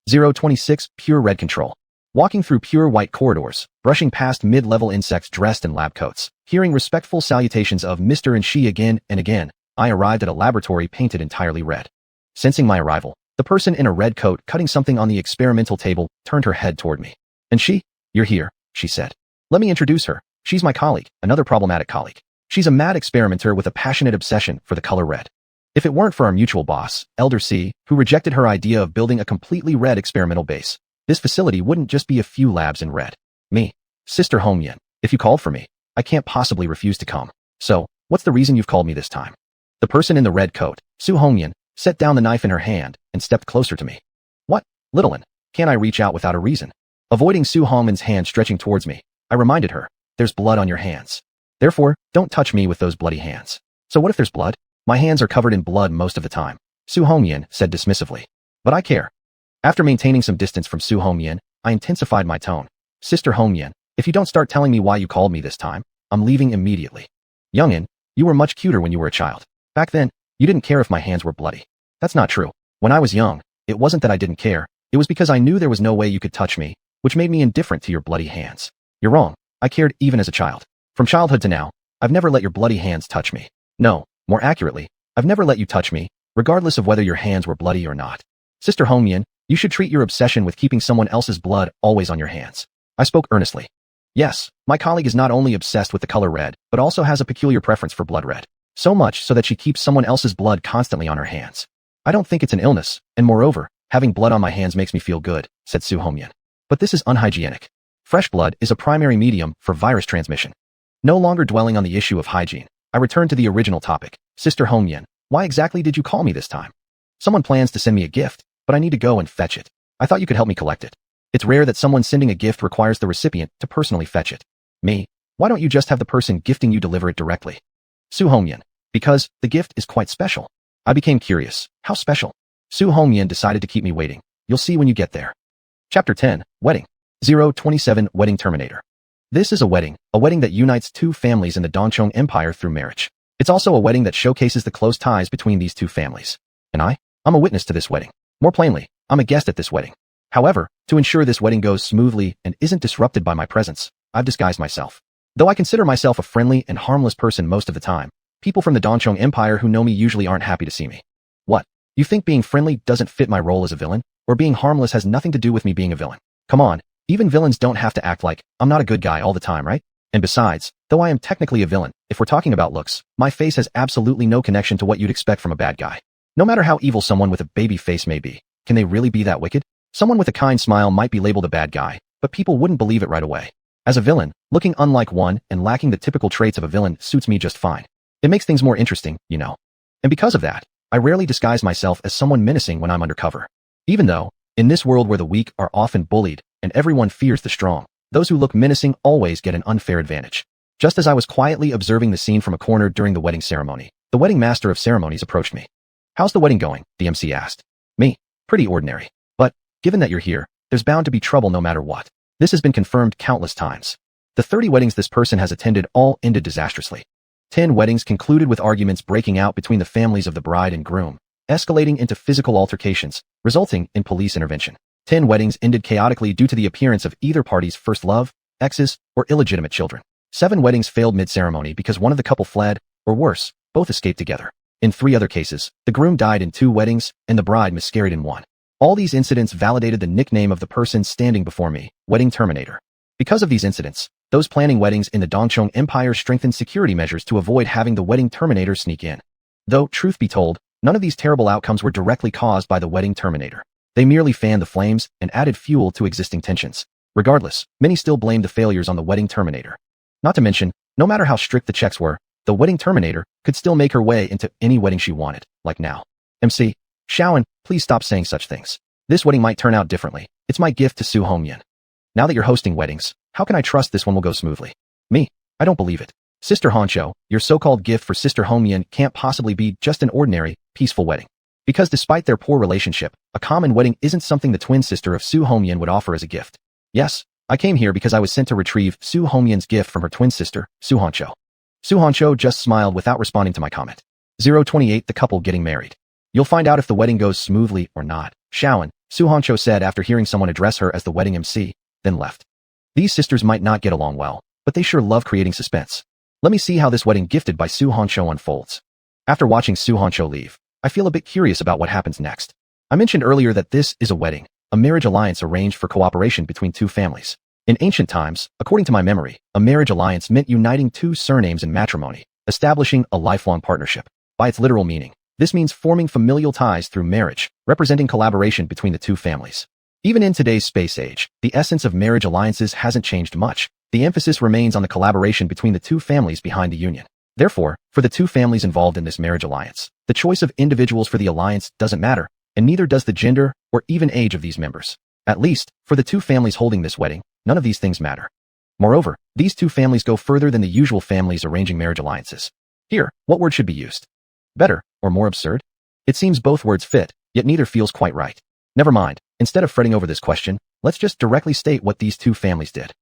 026 Pure Red Control. Walking through pure white corridors, brushing past mid-level insects dressed in lab coats, hearing respectful salutations of Mr. and she again and again, I arrived at a laboratory painted entirely red. Sensing my arrival, the person in a red coat cutting something on the experimental table turned her head toward me. And she? You're here, she said. Let me introduce her. She's my colleague, another problematic colleague. She's a mad experimenter with a passionate obsession for the color red. If it weren't for our mutual boss, Elder C, who rejected her idea of building a completely red experimental base, this facility wouldn't just be a few labs in red. Me. Sister Hongyan, if you called for me, I can't possibly refuse to come. So, what's the reason you've called me this time? The person in the red coat, Su Hongyan, set down the knife in her hand and stepped closer to me. What, little one? Can't I reach out without a reason? Avoiding Su Hongyan's hand stretching towards me, I reminded her, there's blood on your hands. Therefore, don't touch me with those bloody hands. So what if there's blood? My hands are covered in blood most of the time, Su Hongyan said dismissively. But I care. After maintaining some distance from Su Hongyan, I intensified my tone. Sister Hongyan, if you don't start telling me why you called me this time, I'm leaving immediately. Youngin, you were much cuter when you were a child. Back then, you didn't care if my hands were bloody. That's not true. When I was young, it wasn't that I didn't care, it was because I knew there was no way you could touch me, which made me indifferent to your bloody hands. You're wrong. I cared even as a child. From childhood to now, I've never let your bloody hands touch me. No, more accurately, I've never let you touch me, regardless of whether your hands were bloody or not. Sister Hongyan, you should treat your obsession with keeping someone else's blood always on your hands. I spoke earnestly. Yes, my colleague is not only obsessed with the color red, but also has a peculiar preference for blood red. So much so that she keeps someone else's blood constantly on her hands. I don't think it's an illness, and moreover, having blood on my hands makes me feel good, said Su Hongyan. But this is unhygienic. Fresh blood is a primary medium for virus transmission. No longer dwelling on the issue of hygiene, I returned to the original topic. Sister Hongyan, why exactly did you call me this time? Someone plans to send me a gift, but I need to go and fetch it. I thought you could help me collect it. It's rare that someone sending a gift requires the recipient to personally fetch it. Me? Why don't you just have the person gifting you deliver it directly? Su Hongyan, because the gift is quite special. I became curious. How special? Su Hongyan decided to keep me waiting. You'll see when you get there. Chapter 10, Wedding. 027 Wedding Terminator. This is a wedding that unites two families in the Dongchong Empire through marriage. It's also a wedding that showcases the close ties between these two families. And I'm a witness to this wedding. More plainly, I'm a guest at this wedding. However, to ensure this wedding goes smoothly and isn't disrupted by my presence, I've disguised myself. Though I consider myself a friendly and harmless person most of the time, people from the Dongchong Empire who know me usually aren't happy to see me. What? You think being friendly doesn't fit my role as a villain? Or being harmless has nothing to do with me being a villain? Come on, even villains don't have to act like I'm not a good guy all the time, right? And besides, though I am technically a villain, if we're talking about looks, my face has absolutely no connection to what you'd expect from a bad guy. No matter how evil someone with a baby face may be, can they really be that wicked? Someone with a kind smile might be labeled a bad guy, but people wouldn't believe it right away. As a villain, looking unlike one and lacking the typical traits of a villain suits me just fine. It makes things more interesting, you know. And because of that, I rarely disguise myself as someone menacing when I'm undercover. Even though, in this world where the weak are often bullied and everyone fears the strong, those who look menacing always get an unfair advantage. Just as I was quietly observing the scene from a corner during the wedding ceremony, the wedding master of ceremonies approached me. "How's the wedding going?" the MC asked. Me, "Pretty ordinary. But, given that you're here, there's bound to be trouble no matter what." This has been confirmed countless times. The 30 weddings this person has attended all ended disastrously. 10 weddings concluded with arguments breaking out between the families of the bride and groom, escalating into physical altercations, resulting in police intervention. 10 weddings ended chaotically due to the appearance of either party's first love, exes, or illegitimate children. 7 weddings failed mid-ceremony because one of the couple fled, or worse, both escaped together. In 3 other cases, the groom died in 2 weddings, and the bride miscarried in 1. All these incidents validated the nickname of the person standing before me, Wedding Terminator. Because of these incidents, those planning weddings in the Dongchong Empire strengthened security measures to avoid having the Wedding Terminator sneak in. Though, truth be told, none of these terrible outcomes were directly caused by the Wedding Terminator. They merely fanned the flames and added fuel to existing tensions. Regardless, many still blamed the failures on the Wedding Terminator. Not to mention, no matter how strict the checks were, the Wedding Terminator could still make her way into any wedding she wanted, like now. MC, Shaoan, please stop saying such things. This wedding might turn out differently. It's my gift to Su Hongyan. Now that you're hosting weddings, how can I trust this one will go smoothly? Me, I don't believe it. Sister Honcho, your so-called gift for Sister Hongyan can't possibly be just an ordinary, peaceful wedding. Because despite their poor relationship, a common wedding isn't something the twin sister of Su Hongyan would offer as a gift. Yes, I came here because I was sent to retrieve Su Hongyan's gift from her twin sister, Su Honcho. Su Honcho just smiled without responding to my comment. 028 The couple getting married. You'll find out if the wedding goes smoothly or not. Shaoan, Su Honcho said after hearing someone address her as the wedding MC, then left. These sisters might not get along well, but they sure love creating suspense. Let me see how this wedding gifted by Su Honcho unfolds. After watching Su Honcho leave, I feel a bit curious about what happens next. I mentioned earlier that this is a wedding, a marriage alliance arranged for cooperation between 2 families. In ancient times, according to my memory, a marriage alliance meant uniting 2 surnames in matrimony, establishing a lifelong partnership. By its literal meaning, this means forming familial ties through marriage, representing collaboration between the 2 families. Even in today's space age, the essence of marriage alliances hasn't changed much. The emphasis remains on the collaboration between the 2 families behind the union. Therefore, for the 2 families involved in this marriage alliance, the choice of individuals for the alliance doesn't matter, and neither does the gender or even age of these members. At least, for the 2 families holding this wedding, none of these things matter. Moreover, these 2 families go further than the usual families arranging marriage alliances. Here, what word should be used? Better, or more absurd? It seems both words fit, yet neither feels quite right. Never mind, instead of fretting over this question, let's just directly state what these 2 families did.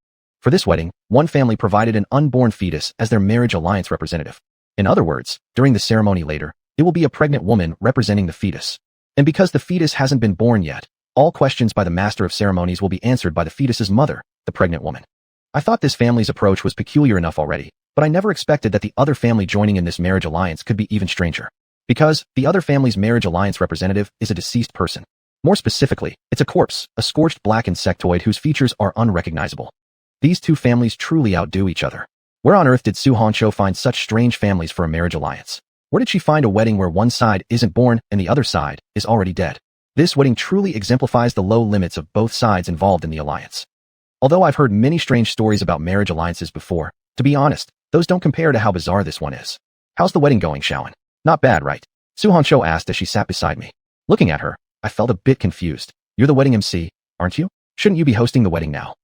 For this wedding, one family provided an unborn fetus as their marriage alliance representative. In other words, during the ceremony later, it will be a pregnant woman representing the fetus. And because the fetus hasn't been born yet, all questions by the master of ceremonies will be answered by the fetus's mother, the pregnant woman. I thought this family's approach was peculiar enough already, but I never expected that the other family joining in this marriage alliance could be even stranger. Because the other family's marriage alliance representative is a deceased person. More specifically, it's a corpse, a scorched black insectoid whose features are unrecognizable. These 2 families truly outdo each other. Where on earth did Su Honcho find such strange families for a marriage alliance? Where did she find a wedding where one side isn't born and the other side is already dead? This wedding truly exemplifies the low limits of both sides involved in the alliance. Although I've heard many strange stories about marriage alliances before, to be honest, those don't compare to how bizarre this one is. How's the wedding going, Shaoan? Not bad, right? Su Honcho asked as she sat beside me. Looking at her, I felt a bit confused. You're the wedding MC, aren't you? Shouldn't you be hosting the wedding now?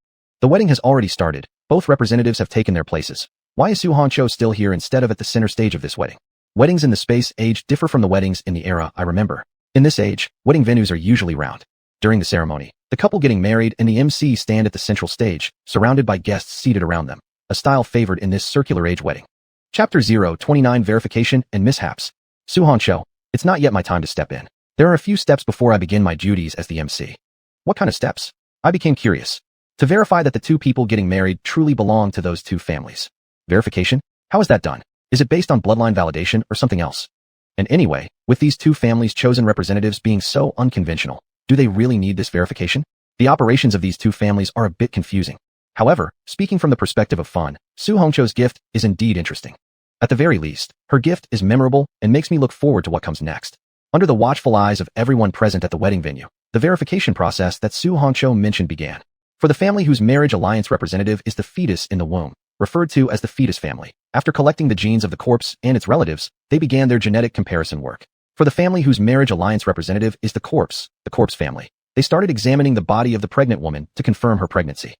The wedding has already started. Both representatives have taken their places. Why is Su Honcho still here instead of at the center stage of this wedding? Weddings in the space age differ from the weddings in the era I remember. In this age, wedding venues are usually round. During the ceremony, the couple getting married and the MC stand at the central stage, surrounded by guests seated around them, a style favored in this circular age wedding. Chapter 029 Verification and Mishaps. Su Honcho, it's not yet my time to step in. There are a few steps before I begin my duties as the MC. What kind of steps? I became curious. To verify that the two people getting married truly belong to those two families. Verification? How is that done? Is it based on bloodline validation or something else? And anyway, with these two families' chosen representatives being so unconventional, do they really need this verification? The operations of these two families are a bit confusing. However, speaking from the perspective of fun, Su Hongcho's gift is indeed interesting. At the very least, her gift is memorable and makes me look forward to what comes next. Under the watchful eyes of everyone present at the wedding venue, the verification process that Su Hongcho mentioned began. For the family whose marriage alliance representative is the fetus in the womb, referred to as the fetus family, after collecting the genes of the corpse and its relatives, they began their genetic comparison work. For the family whose marriage alliance representative is the corpse family, they started examining the body of the pregnant woman to confirm her pregnancy.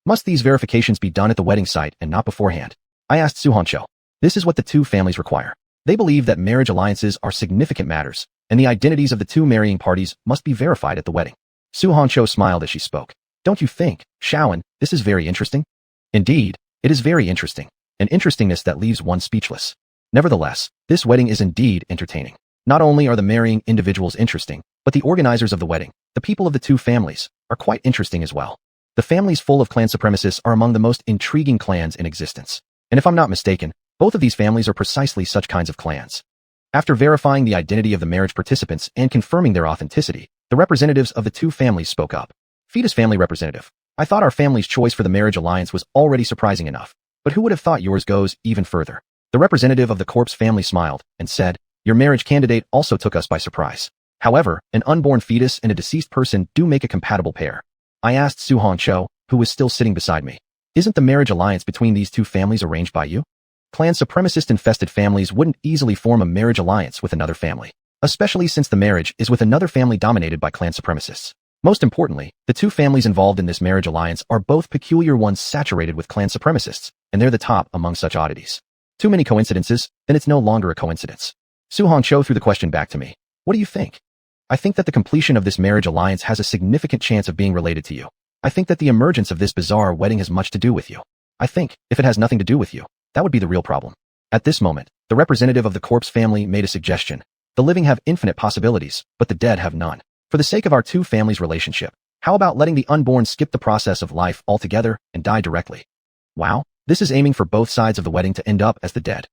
Must these verifications be done at the wedding site and not beforehand? I asked Su Hongcho. This is what the two families require. They believe that marriage alliances are significant matters, and the identities of the two marrying parties must be verified at the wedding. Su Hongcho smiled as she spoke. Don't you think, Shaoan, this is very interesting? Indeed, it is very interesting, an interestingness that leaves one speechless. Nevertheless, this wedding is indeed entertaining. Not only are the marrying individuals interesting, but the organizers of the wedding, the people of the two families, are quite interesting as well. The families full of clan supremacists are among the most intriguing clans in existence. And if I'm not mistaken, both of these families are precisely such kinds of clans. After verifying the identity of the marriage participants and confirming their authenticity, the representatives of the two families spoke up. Fetus family representative. I thought our family's choice for the marriage alliance was already surprising enough, but who would have thought yours goes even further? The representative of the corpse family smiled and said, your marriage candidate also took us by surprise. However, an unborn fetus and a deceased person do make a compatible pair. I asked Su Hongcho, who was still sitting beside me. Isn't the marriage alliance between these two families arranged by you? Clan supremacist-infested families wouldn't easily form a marriage alliance with another family, especially since the marriage is with another family dominated by clan supremacists. Most importantly, the two families involved in this marriage alliance are both peculiar ones saturated with clan supremacists, and they're the top among such oddities. Too many coincidences, then it's no longer a coincidence. Su Hongcho threw the question back to me. What do you think? I think that the completion of this marriage alliance has a significant chance of being related to you. I think that the emergence of this bizarre wedding has much to do with you. I think, if it has nothing to do with you, that would be the real problem. At this moment, the representative of the corpse family made a suggestion. The living have infinite possibilities, but the dead have none. For the sake of our two families' relationship, how about letting the unborn skip the process of life altogether and die directly? Wow, this is aiming for both sides of the wedding to end up as the dead.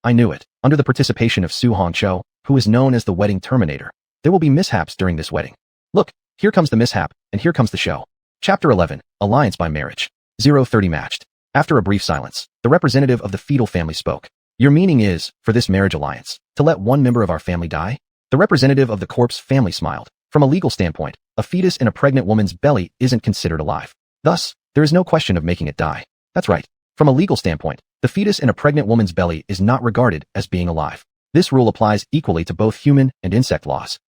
I knew it. Under the participation of Su Hongcho, who is known as the wedding terminator, there will be mishaps during this wedding. Look, here comes the mishap, and here comes the show. Chapter 11, Alliance by Marriage. 030 matched. After a brief silence, the representative of the fetal family spoke. Your meaning is, for this marriage alliance, to let one member of our family die? The representative of the corpse family smiled. From a legal standpoint, a fetus in a pregnant woman's belly isn't considered alive. Thus, there is no question of making it die. That's right. From a legal standpoint, the fetus in a pregnant woman's belly is not regarded as being alive. This rule applies equally to both human and insect laws.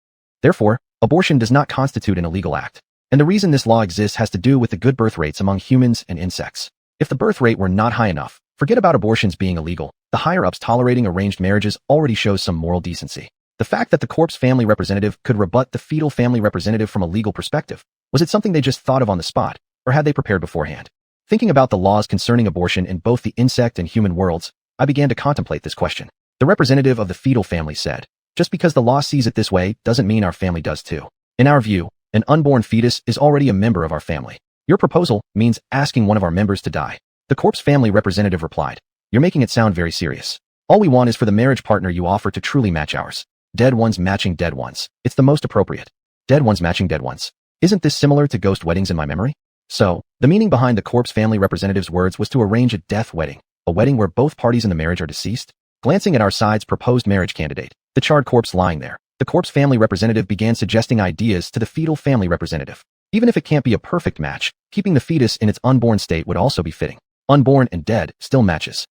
Therefore, abortion does not constitute an illegal act. And the reason this law exists has to do with the good birth rates among humans and insects. If the birth rate were not high enough, forget about abortions being illegal. The higher-ups tolerating arranged marriages already shows some moral decency. The fact that the corpse family representative could rebut the fetal family representative from a legal perspective, was it something they just thought of on the spot, or had they prepared beforehand? Thinking about the laws concerning abortion in both the insect and human worlds, I began to contemplate this question. The representative of the fetal family said, just because the law sees it this way doesn't mean our family does too. In our view, an unborn fetus is already a member of our family. Your proposal means asking one of our members to die. The corpse family representative replied, you're making it sound very serious. All we want is for the marriage partner you offer to truly match ours. Dead ones matching dead ones. It's the most appropriate. Dead ones matching dead ones. Isn't this similar to ghost weddings in my memory? So, the meaning behind the corpse family representative's words was to arrange a death wedding, a wedding where both parties in the marriage are deceased. Glancing at our side's proposed marriage candidate, the charred corpse lying there, the corpse family representative began suggesting ideas to the fetal family representative. Even if it can't be a perfect match, keeping the fetus in its unborn state would also be fitting. Unborn and dead still matches.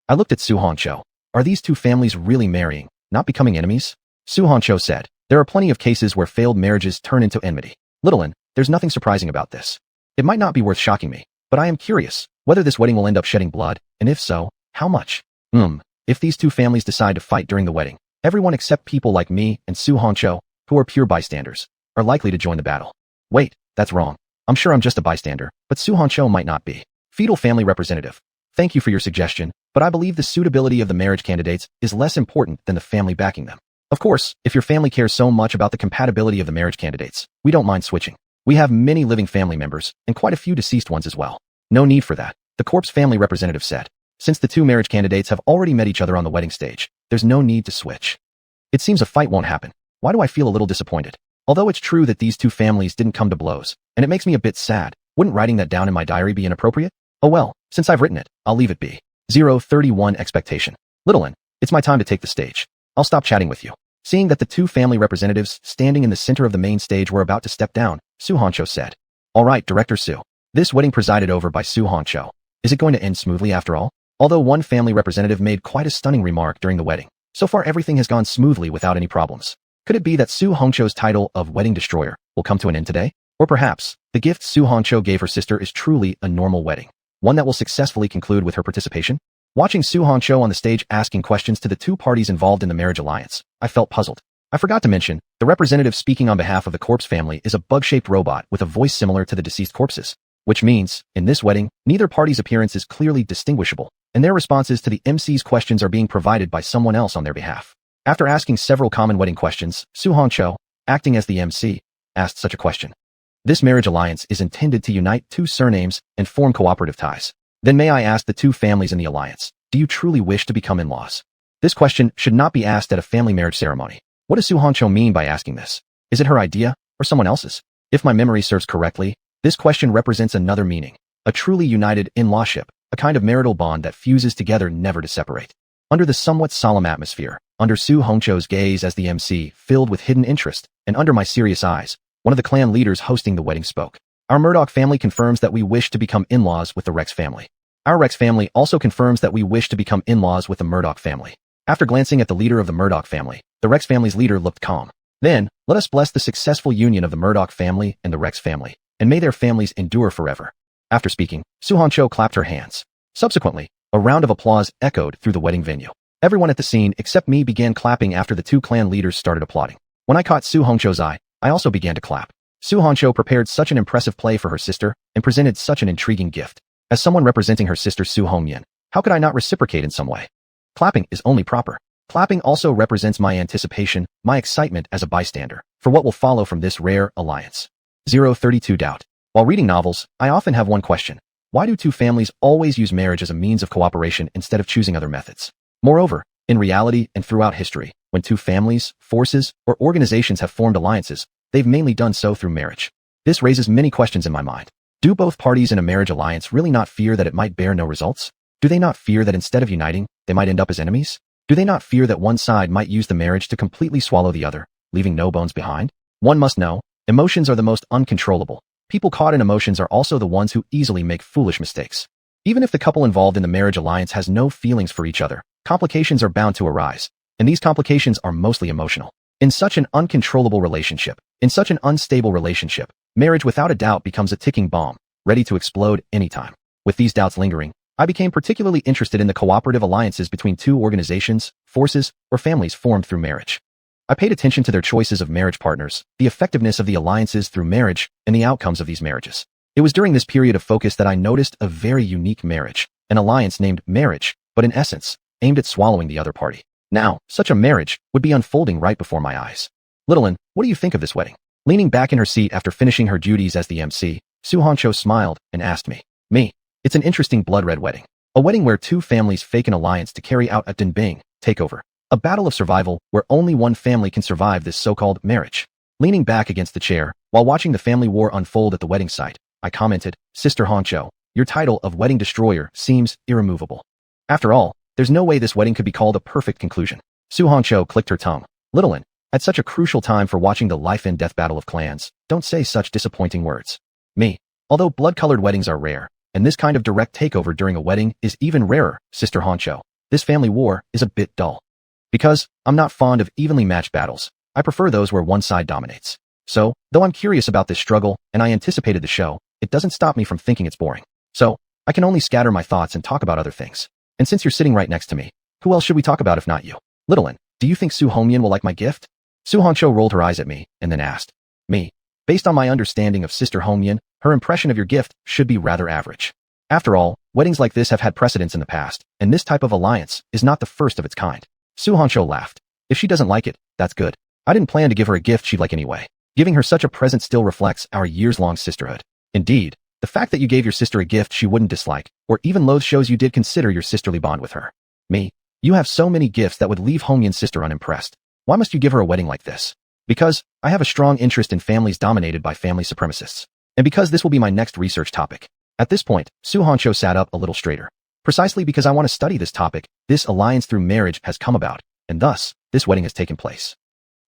I looked at Su Hongcho. Are these two families really marrying, not becoming enemies? Su Hongcho said, there are plenty of cases where failed marriages turn into enmity. Littlein, there's nothing surprising about this. It might not be worth shocking me, but I am curious whether this wedding will end up shedding blood, and if so, how much? If these two families decide to fight during the wedding, everyone except people like me and Su Hongcho, who are pure bystanders, are likely to join the battle. Wait, that's wrong. I'm sure I'm just a bystander, but Su Hongcho might not be. Fetal family representative. Thank you for your suggestion, but I believe the suitability of the marriage candidates is less important than the family backing them. Of course, if your family cares so much about the compatibility of the marriage candidates, we don't mind switching. We have many living family members, and quite a few deceased ones as well. No need for that, the corpse family representative said. Since the two marriage candidates have already met each other on the wedding stage, there's no need to switch. It seems a fight won't happen. Why do I feel a little disappointed? Although it's true that these two families didn't come to blows, and it makes me a bit sad, wouldn't writing that down in my diary be inappropriate? Oh well, since I've written it, I'll leave it be. 031 Expectation. Little N, it's my time to take the stage. I'll stop chatting with you. Seeing that the two family representatives standing in the center of the main stage were about to step down, Su Honcho said. All right, Director Su. This wedding presided over by Su Honcho. Is it going to end smoothly after all? Although one family representative made quite a stunning remark during the wedding, so far everything has gone smoothly without any problems. Could it be that Su Honcho's title of Wedding Destroyer will come to an end today? Or perhaps, the gift Su Honcho gave her sister is truly a normal wedding, one that will successfully conclude with her participation? Watching Su Honcho on the stage asking questions to the two parties involved in the marriage alliance, I felt puzzled. I forgot to mention, the representative speaking on behalf of the corpse family is a bug-shaped robot with a voice similar to the deceased corpses, which means, in this wedding, neither party's appearance is clearly distinguishable, and their responses to the MC's questions are being provided by someone else on their behalf. After asking several common wedding questions, Su Honcho, acting as the MC, asked such a question. This marriage alliance is intended to unite two surnames and form cooperative ties. Then may I ask the two families in the alliance, do you truly wish to become in-laws? This question should not be asked at a family marriage ceremony. What does Su Honcho mean by asking this? Is it her idea, or someone else's? If my memory serves correctly, this question represents another meaning, a truly united in-lawship, a kind of marital bond that fuses together never to separate. Under the somewhat solemn atmosphere, under Su Honcho's gaze as the MC, filled with hidden interest, and under my serious eyes, one of the clan leaders hosting the wedding spoke. Our Murdoch family confirms that we wish to become in-laws with the Rex family. Our Rex family also confirms that we wish to become in-laws with the Murdoch family. After glancing at the leader of the Murdoch family, the Rex family's leader looked calm. Then, let us bless the successful union of the Murdoch family and the Rex family, and may their families endure forever. After speaking, Su Honcho clapped her hands. Subsequently, a round of applause echoed through the wedding venue. Everyone at the scene except me began clapping after the two clan leaders started applauding. When I caught Su Honcho's eye, I also began to clap. Su Honcho prepared such an impressive play for her sister and presented such an intriguing gift. As someone representing her sister Su Hongyan, how could I not reciprocate in some way? Clapping is only proper. Clapping also represents my anticipation, my excitement as a bystander, for what will follow from this rare alliance. 032 Doubt. While reading novels, I often have one question. Why do two families always use marriage as a means of cooperation instead of choosing other methods? Moreover, in reality and throughout history, when two families, forces, or organizations have formed alliances, they've mainly done so through marriage. This raises many questions in my mind. Do both parties in a marriage alliance really not fear that it might bear no results? Do they not fear that instead of uniting, they might end up as enemies? Do they not fear that one side might use the marriage to completely swallow the other, leaving no bones behind? One must know, emotions are the most uncontrollable. People caught in emotions are also the ones who easily make foolish mistakes. Even if the couple involved in the marriage alliance has no feelings for each other, complications are bound to arise, and these complications are mostly emotional. In such an uncontrollable relationship, in such an unstable relationship, marriage without a doubt becomes a ticking bomb, ready to explode anytime. With these doubts lingering, I became particularly interested in the cooperative alliances between two organizations, forces, or families formed through marriage. I paid attention to their choices of marriage partners, the effectiveness of the alliances through marriage, and the outcomes of these marriages. It was during this period of focus that I noticed a very unique marriage, an alliance named marriage, but in essence, aimed at swallowing the other party. Now, such a marriage would be unfolding right before my eyes. Littlein, what do you think of this wedding? Leaning back in her seat after finishing her duties as the MC, Su Honcho smiled and asked me. It's an interesting blood-red wedding. A wedding where two families fake an alliance to carry out a Denbang takeover. A battle of survival where only one family can survive this so-called marriage. Leaning back against the chair, while watching the family war unfold at the wedding site, I commented, Sister Honcho, your title of Wedding Destroyer seems irremovable. After all, there's no way this wedding could be called a perfect conclusion. Su Honcho clicked her tongue. Littlein, at such a crucial time for watching the life and death battle of clans, don't say such disappointing words. Although blood-colored weddings are rare, and this kind of direct takeover during a wedding is even rarer, Sister Honcho, this family war is a bit dull. Because I'm not fond of evenly matched battles, I prefer those where one side dominates. So, though I'm curious about this struggle and I anticipated the show, it doesn't stop me from thinking it's boring. So, I can only scatter my thoughts and talk about other things. And since you're sitting right next to me, who else should we talk about if not you? Littlein, do you think Su Hongyan will like my gift? Su Honcho rolled her eyes at me and then asked. Based on my understanding of Sister Hongyan, her impression of your gift should be rather average. After all, weddings like this have had precedents in the past, and this type of alliance is not the first of its kind. Su Honcho laughed. If she doesn't like it, that's good. I didn't plan to give her a gift she'd like anyway. Giving her such a present still reflects our years-long sisterhood. Indeed, the fact that you gave your sister a gift she wouldn't dislike, or even loathe shows you did consider your sisterly bond with her. Me? You have so many gifts that would leave Hongyan's sister unimpressed. Why must you give her a wedding like this? Because I have a strong interest in families dominated by family supremacists. And because this will be my next research topic. At this point, Su Hongqiu sat up a little straighter. Precisely because I want to study this topic, this alliance through marriage has come about, and thus, this wedding has taken place.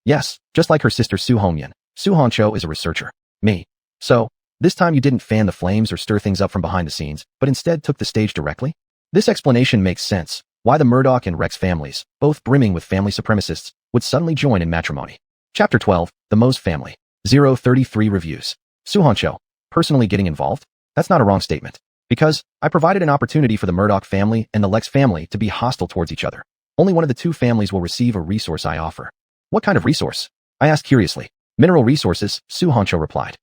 Yes, just like her sister Su Hongyan, Su Hongqiu is a researcher. Me. So, this time you didn't fan the flames or stir things up from behind the scenes, but instead took the stage directly? This explanation makes sense, why the Murdoch and Rex families, both brimming with family supremacists, would suddenly join in matrimony. Chapter 12, The Mose Family. 033 Reviews. Su Hongqiu, personally getting involved? That's not a wrong statement. Because I provided an opportunity for the Murdoch family and the Lex family to be hostile towards each other. Only one of the two families will receive a resource I offer. What kind of resource? I asked curiously. Mineral resources, Su Hongqiu replied.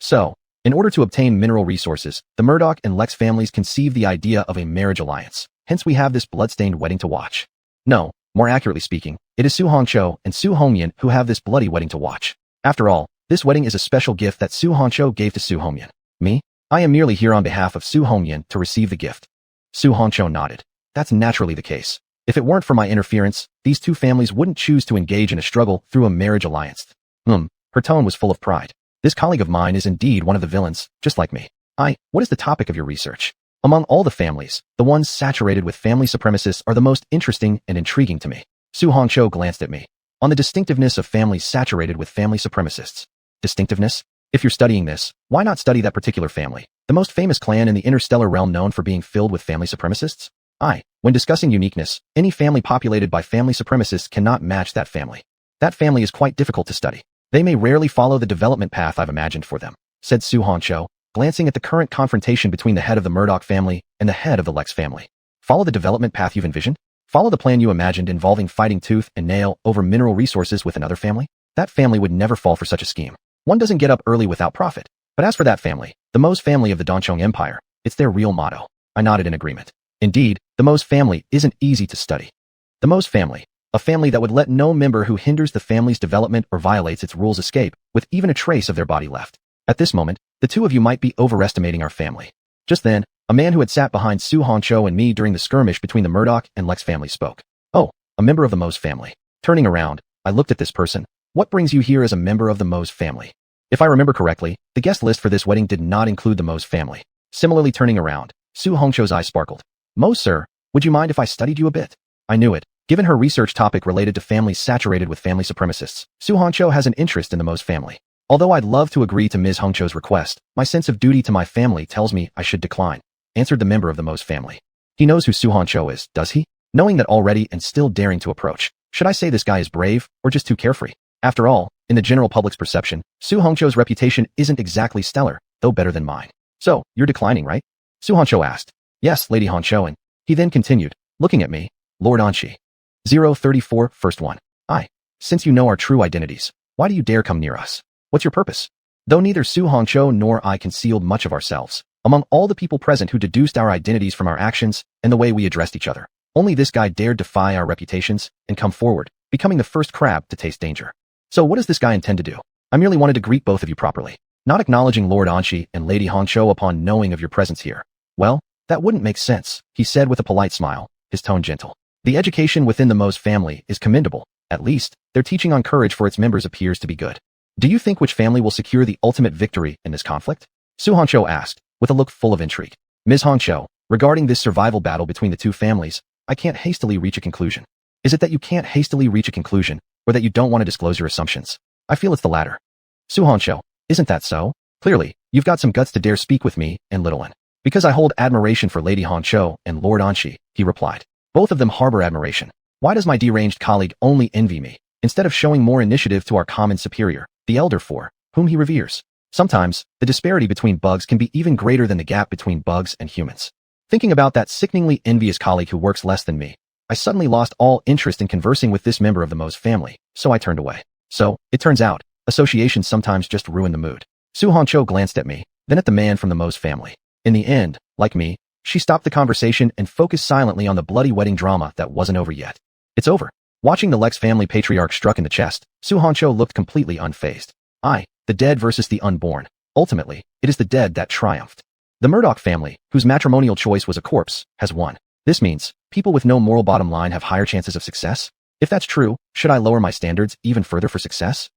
So, in order to obtain mineral resources, the Murdoch and Lex families conceived the idea of a marriage alliance. Hence we have this blood-stained wedding to watch. No, more accurately speaking, it is Su Hongqiu and Su Hongyan who have this bloody wedding to watch. After all, this wedding is a special gift that Su Hongqiu gave to Su Hongyan. Me? I am merely here on behalf of Su Hongyan to receive the gift. Su Hongqiu nodded. That's naturally the case. If it weren't for my interference, these two families wouldn't choose to engage in a struggle through a marriage alliance. Her tone was full of pride. This colleague of mine is indeed one of the villains, just like me. What is the topic of your research? Among all the families, the ones saturated with family supremacists are the most interesting and intriguing to me. Su Hongqiu glanced at me. On the distinctiveness of families saturated with family supremacists. Distinctiveness? If you're studying this, why not study that particular family, the most famous clan in the interstellar realm known for being filled with family supremacists? When discussing uniqueness, any family populated by family supremacists cannot match that family. That family is quite difficult to study. They may rarely follow the development path I've imagined for them, said Su Hongqiu, glancing at the current confrontation between the head of the Murdoch family and the head of the Lex family. Follow the development path you've envisioned? Follow the plan you imagined involving fighting tooth and nail over mineral resources with another family? That family would never fall for such a scheme. One doesn't get up early without profit. But as for that family, the Mose family of the Donchong Empire, it's their real motto. I nodded in agreement. Indeed, the Mose family isn't easy to study. The Mose family, a family that would let no member who hinders the family's development or violates its rules escape, with even a trace of their body left. At this moment, the two of you might be overestimating our family. Just then, a man who had sat behind Su Hongqiu and me during the skirmish between the Murdoch and Lex families spoke. Oh, a member of the Mose family. Turning around, I looked at this person. What brings you here as a member of the Mose family? If I remember correctly, the guest list for this wedding did not include the Mose family. Similarly turning around, Su Hongqiu's eyes sparkled. Mose, sir, would you mind if I studied you a bit? I knew it. Given her research topic related to families saturated with family supremacists, Su Hongqiu has an interest in the Mose family. Although I'd love to agree to Ms. Hongqiu's request, my sense of duty to my family tells me I should decline, answered the member of the Mose family. He knows who Su Hongqiu is, does he? Knowing that already and still daring to approach. Should I say this guy is brave, or just too carefree? After all, in the general public's perception, Su Hongqiu's reputation isn't exactly stellar, though better than mine. So, you're declining, right? Su Hongqiu asked. Yes, Lady Hongqiu, and he then continued, looking at me, Lord Anshi. 034, First one. Since you know our true identities, why do you dare come near us? What's your purpose? Though neither Su Hongqiu nor I concealed much of ourselves, among all the people present who deduced our identities from our actions and the way we addressed each other, only this guy dared defy our reputations and come forward, becoming the first crab to taste danger. So what does this guy intend to do? I merely wanted to greet both of you properly, not acknowledging Lord Anshi and Lady Hongqiu upon knowing of your presence here. Well, that wouldn't make sense, he said with a polite smile, his tone gentle. The education within the Mose family is commendable. At least, their teaching on courage for its members appears to be good. Do you think which family will secure the ultimate victory in this conflict? Su Hongqiu asked, with a look full of intrigue. Ms. Hongqiu, regarding this survival battle between the two families, I can't hastily reach a conclusion. Is it that you can't hastily reach a conclusion, or that you don't want to disclose your assumptions? I feel it's the latter. Su Hongqiu, isn't that so? Clearly, you've got some guts to dare speak with me and little one. Because I hold admiration for Lady Hongqiu and Lord Anshi, he replied. Both of them harbor admiration. Why does my deranged colleague only envy me, instead of showing more initiative to our common superior, the elder four, whom he reveres? Sometimes, the disparity between bugs can be even greater than the gap between bugs and humans. Thinking about that sickeningly envious colleague who works less than me, I suddenly lost all interest in conversing with this member of the Mose family, so I turned away. So, it turns out, associations sometimes just ruin the mood. Su Hongqiu glanced at me, then at the man from the Mose family. In the end, like me, she stopped the conversation and focused silently on the bloody wedding drama that wasn't over yet. It's over. Watching the Lex family patriarch struck in the chest, Su Hongqiu looked completely unfazed. The dead versus the unborn. Ultimately, it is the dead that triumphed. The Murdoch family, whose matrimonial choice was a corpse, has won. This means people with no moral bottom line have higher chances of success? If that's true, should I lower my standards even further for success?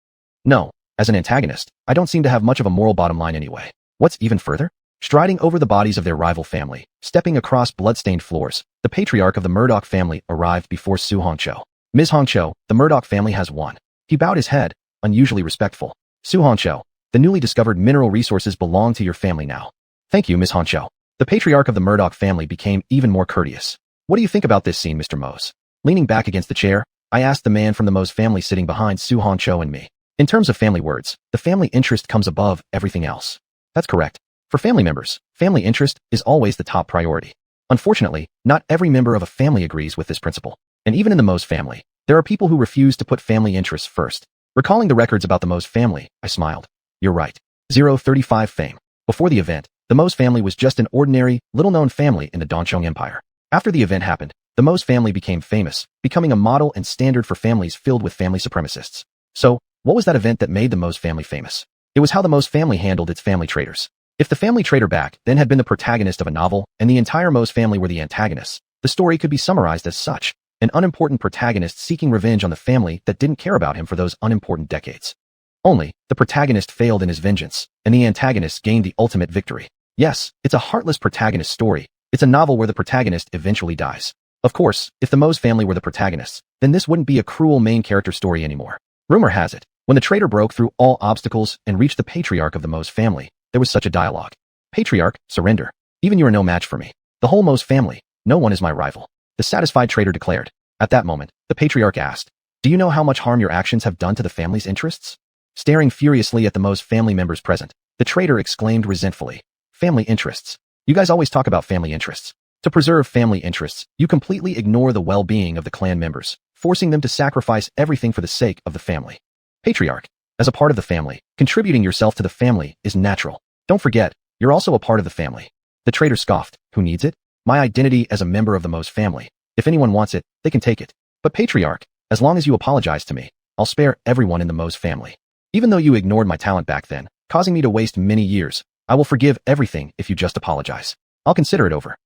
No. As an antagonist, I don't seem to have much of a moral bottom line anyway. What's even further? Striding over the bodies of their rival family, stepping across blood-stained floors, the patriarch of the Murdoch family arrived before Su Hongqiu. Ms. Hongqiu, the Murdoch family has won. He bowed his head, unusually respectful. Su Hongqiu, the newly discovered mineral resources belong to your family now. Thank you, Ms. Hongqiu. The patriarch of the Murdoch family became even more courteous. What do you think about this scene, Mr. Mose? Leaning back against the chair, I asked the man from the Mose family sitting behind Su Hongqiu and me. In terms of family words, the family interest comes above everything else. That's correct. For family members, family interest is always the top priority. Unfortunately, not every member of a family agrees with this principle. And even in the Mose family, there are people who refuse to put family interests first. Recalling the records about the Mose family, I smiled. You're right. 035 fame. Before the event, the Mose family was just an ordinary, little-known family in the Dongchong Empire. After the event happened, the Mose family became famous, becoming a model and standard for families filled with family supremacists. So, what was that event that made the Mose family famous? It was how the Mose family handled its family traitors. If the family traitor back then had been the protagonist of a novel and the entire Mose family were the antagonists, the story could be summarized as such: an unimportant protagonist seeking revenge on the family that didn't care about him for those unimportant decades. Only, the protagonist failed in his vengeance, and the antagonist gained the ultimate victory. Yes, it's a heartless protagonist story. It's a novel where the protagonist eventually dies. Of course, if the Mose family were the protagonists, then this wouldn't be a cruel main character story anymore. Rumor has it, when the traitor broke through all obstacles and reached the patriarch of the Mose family, there was such a dialogue. Patriarch, surrender. Even you are no match for me. The whole Mose family, no one is my rival. The satisfied traitor declared. At that moment, the patriarch asked, do you know how much harm your actions have done to the family's interests? Staring furiously at the Mose family members present, the traitor exclaimed resentfully, family interests. You guys always talk about family interests. To preserve family interests, you completely ignore the well-being of the clan members, forcing them to sacrifice everything for the sake of the family. Patriarch, as a part of the family, contributing yourself to the family is natural. Don't forget, you're also a part of the family. The traitor scoffed. Who needs it? My identity as a member of the Mose family. If anyone wants it, they can take it. But Patriarch, as long as you apologize to me, I'll spare everyone in the Mose family. Even though you ignored my talent back then, causing me to waste many years, I will forgive everything if you just apologize. I'll consider it over.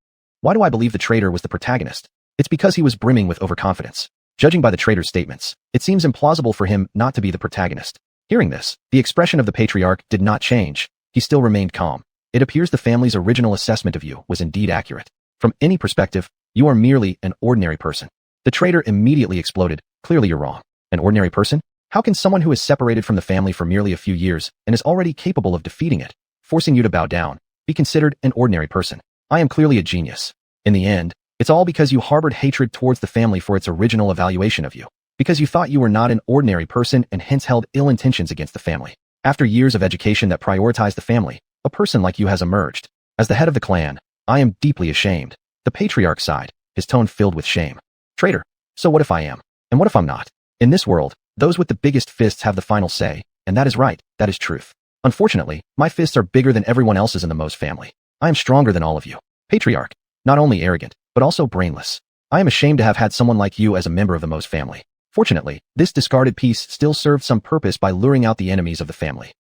Why do I believe the traitor was the protagonist? It's because he was brimming with overconfidence. Judging by the traitor's statements, it seems implausible for him not to be the protagonist. Hearing this, the expression of the patriarch did not change. He still remained calm. It appears the family's original assessment of you was indeed accurate. From any perspective, you are merely an ordinary person. The traitor immediately exploded. Clearly you're wrong. An ordinary person? How can someone who is separated from the family for merely a few years and is already capable of defeating it, forcing you to bow down, be considered an ordinary person? I am clearly a genius. In the end, it's all because you harbored hatred towards the family for its original evaluation of you. Because you thought you were not an ordinary person and hence held ill intentions against the family. After years of education that prioritized the family, a person like you has emerged. As the head of the clan, I am deeply ashamed. The patriarch sighed, his tone filled with shame. Traitor. So what if I am? And what if I'm not? In this world, those with the biggest fists have the final say, and that is right, that is truth. Unfortunately, my fists are bigger than everyone else's in the Mose family. I am stronger than all of you. Patriarch. Not only arrogant, but also brainless. I am ashamed to have had someone like you as a member of the Mose family. Fortunately, this discarded piece still served some purpose by luring out the enemies of the family.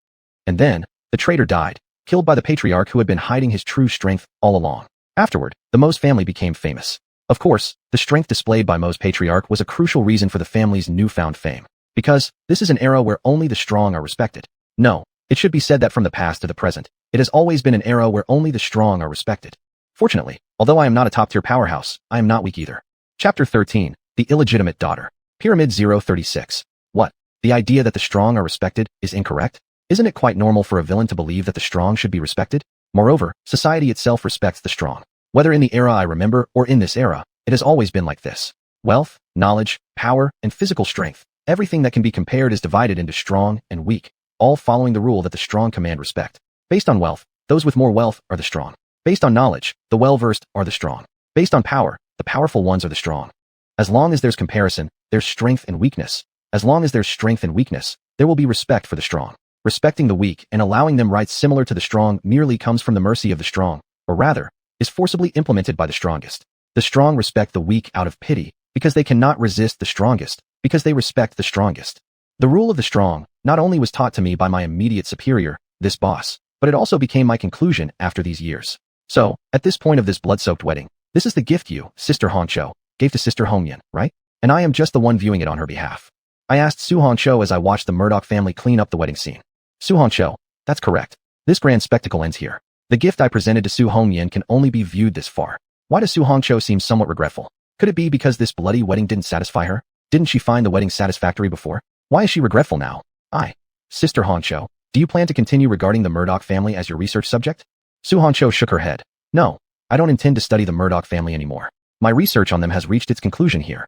And then, the traitor died, killed by the patriarch who had been hiding his true strength all along. Afterward, the Mose family became famous. Of course, the strength displayed by Mose patriarch was a crucial reason for the family's newfound fame. Because, this is an era where only the strong are respected. No, it should be said that from the past to the present, it has always been an era where only the strong are respected. Fortunately, although I am not a top-tier powerhouse, I am not weak either. Chapter 13, The Illegitimate Daughter. Pyramid 036. What? The idea that the strong are respected is incorrect? Isn't it quite normal for a villain to believe that the strong should be respected? Moreover, society itself respects the strong. Whether in the era I remember or in this era, it has always been like this. Wealth, knowledge, power, and physical strength, everything that can be compared is divided into strong and weak, all following the rule that the strong command respect. Based on wealth, those with more wealth are the strong. Based on knowledge, the well-versed are the strong. Based on power, the powerful ones are the strong. As long as there's comparison, there's strength and weakness. As long as there's strength and weakness, there will be respect for the strong. Respecting the weak and allowing them rights similar to the strong merely comes from the mercy of the strong, or rather, is forcibly implemented by the strongest. The strong respect the weak out of pity, because they cannot resist the strongest, because they respect the strongest. The rule of the strong, not only was taught to me by my immediate superior, this boss, but it also became my conclusion after these years. So, at this point of this blood-soaked wedding, this is the gift you, Sister Honcho, gave to Sister Hongyan, right? And I am just the one viewing it on her behalf. I asked Su Honcho as I watched the Murdoch family clean up the wedding scene. Su Honcho, that's correct. This grand spectacle ends here. The gift I presented to Su Hongyan can only be viewed this far. Why does Su Honcho seem somewhat regretful? Could it be because this bloody wedding didn't satisfy her? Didn't she find the wedding satisfactory before? Why is she regretful now? Sister Honcho, do you plan to continue regarding the Murdoch family as your research subject? Su Honcho shook her head. No, I don't intend to study the Murdoch family anymore. My research on them has reached its conclusion here.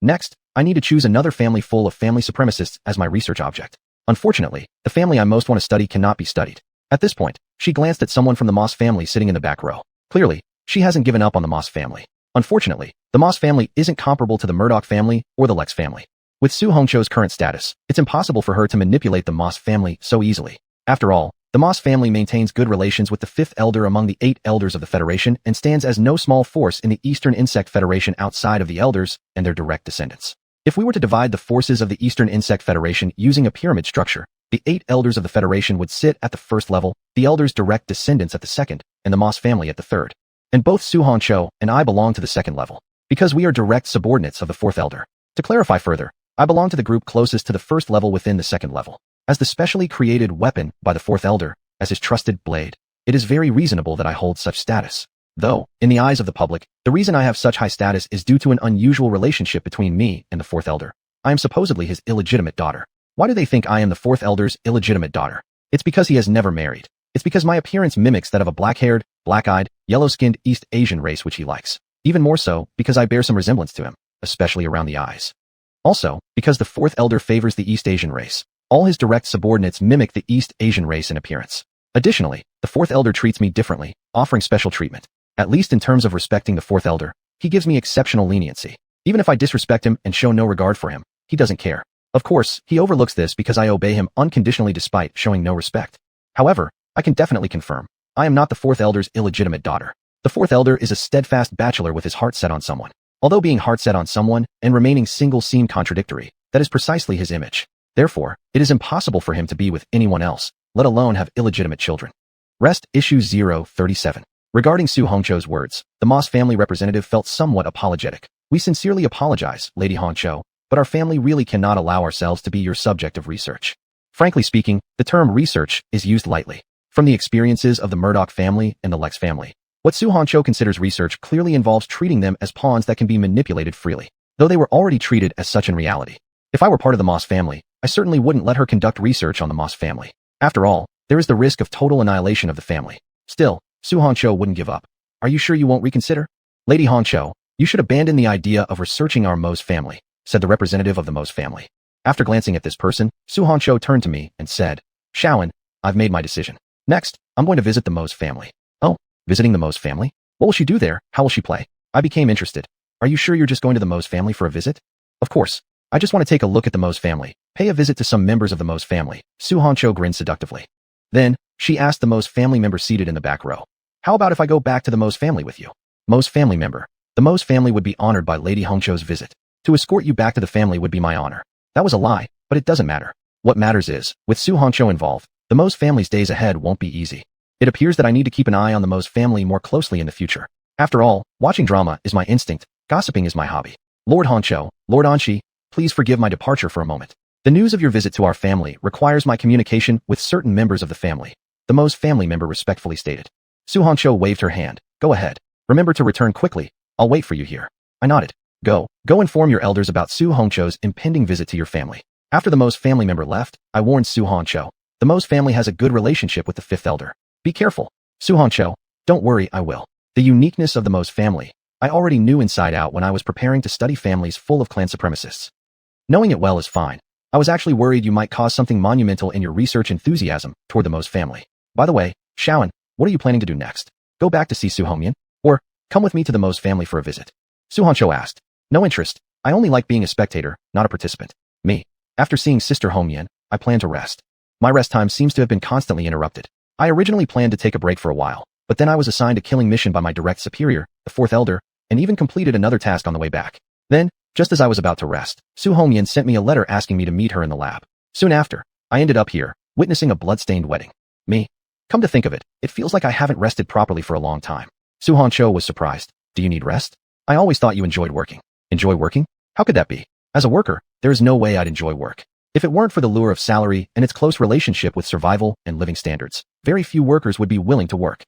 Next, I need to choose another family full of family supremacists as my research object. Unfortunately, the family I most want to study cannot be studied. At this point, she glanced at someone from the Moss family sitting in the back row. Clearly, she hasn't given up on the Moss family. Unfortunately, the Moss family isn't comparable to the Murdoch family or the Lex family. With Su Honcho's current status, it's impossible for her to manipulate the Moss family so easily. After all, the Moss family maintains good relations with the 5th elder among the 8 elders of the Federation and stands as no small force in the Eastern Insect Federation outside of the elders and their direct descendants. If we were to divide the forces of the Eastern Insect Federation using a pyramid structure, the 8 elders of the Federation would sit at the first level, the elders' direct descendants at the second, and the Moss family at the third. And both Su Honcho and I belong to the second level, because we are direct subordinates of the 4th elder. To clarify further, I belong to the group closest to the first level within the second level. As the specially created weapon by the 4th elder, as his trusted blade, it is very reasonable that I hold such status. Though, in the eyes of the public, the reason I have such high status is due to an unusual relationship between me and the 4th elder. I am supposedly his illegitimate daughter. Why do they think I am the 4th elder's illegitimate daughter? It's because he has never married. It's because my appearance mimics that of a black-haired, black-eyed, yellow-skinned East Asian race which he likes. Even more so, because I bear some resemblance to him, especially around the eyes. Also, because the 4th elder favors the East Asian race. All his direct subordinates mimic the East Asian race in appearance. Additionally, the 4th elder treats me differently, offering special treatment. At least in terms of respecting the 4th elder, he gives me exceptional leniency. Even if I disrespect him and show no regard for him, he doesn't care. Of course, he overlooks this because I obey him unconditionally despite showing no respect. However, I can definitely confirm, I am not the 4th elder's illegitimate daughter. The 4th elder is a steadfast bachelor with his heart set on someone. Although being heart set on someone and remaining single seem contradictory, that is precisely his image. Therefore, it is impossible for him to be with anyone else, let alone have illegitimate children. Rest Issue 037. Regarding Su Honcho's words, the Moss family representative felt somewhat apologetic. We sincerely apologize, Lady Honcho, but our family really cannot allow ourselves to be your subject of research. Frankly speaking, the term research is used lightly. From the experiences of the Murdoch family and the Lex family, what Su Honcho considers research clearly involves treating them as pawns that can be manipulated freely, though they were already treated as such in reality. If I were part of the Moss family, I certainly wouldn't let her conduct research on the Moss family. After all, there is the risk of total annihilation of the family. Still, Su Honcho wouldn't give up. Are you sure you won't reconsider? Lady Honcho, you should abandon the idea of researching our Mo's family, said the representative of the Mo's family. After glancing at this person, Su Honcho turned to me and said, Shawan, I've made my decision. Next, I'm going to visit the Mo's family. Oh, visiting the Mo's family? What will she do there? How will she play? I became interested. Are you sure you're just going to the Mo's family for a visit? Of course. I just want to take a look at the Mo's family, pay a visit to some members of the Mo's family. Su Honcho grinned seductively. Then, she asked the Mo's family member seated in the back row. How about if I go back to the Mo's family with you? Mo's family member. The Mo's family would be honored by Lady Honcho's visit. To escort you back to the family would be my honor. That was a lie, but it doesn't matter. What matters is, with Su Honcho involved, the Mo's family's days ahead won't be easy. It appears that I need to keep an eye on the Mo's family more closely in the future. After all, watching drama is my instinct, gossiping is my hobby. Lord Honcho, Lord Anshi, please forgive my departure for a moment. The news of your visit to our family requires my communication with certain members of the family. The Mo's family member respectfully stated. Su Honcho waved her hand. Go ahead. Remember to return quickly. I'll wait for you here. I nodded. Go inform your elders about Su Honcho's impending visit to your family. After the Mo's family member left, I warned Su Honcho. The Mo's family has a good relationship with the 5th elder. Be careful. Su Honcho, don't worry, I will. The uniqueness of the Mo's family, I already knew inside out when I was preparing to study families full of clan supremacists. Knowing it well is fine. I was actually worried you might cause something monumental in your research enthusiasm toward the Mo's family. By the way, Shawan, what are you planning to do next? Go back to see Su Hongyan? Or, come with me to the Mo's family for a visit? Su Honcho asked. No interest. I only like being a spectator, not a participant. Me. After seeing Sister Hongyan, I plan to rest. My rest time seems to have been constantly interrupted. I originally planned to take a break for a while, but then I was assigned a killing mission by my direct superior, the 4th elder, and even completed another task on the way back. Then, just as I was about to rest, Su Hongyan sent me a letter asking me to meet her in the lab. Soon after, I ended up here, witnessing a blood-stained wedding. Me. Come to think of it, it feels like I haven't rested properly for a long time. Suhan Cho was surprised. Do you need rest? I always thought you enjoyed working. Enjoy working? How could that be? As a worker, there is no way I'd enjoy work. If it weren't for the lure of salary and its close relationship with survival and living standards, very few workers would be willing to work.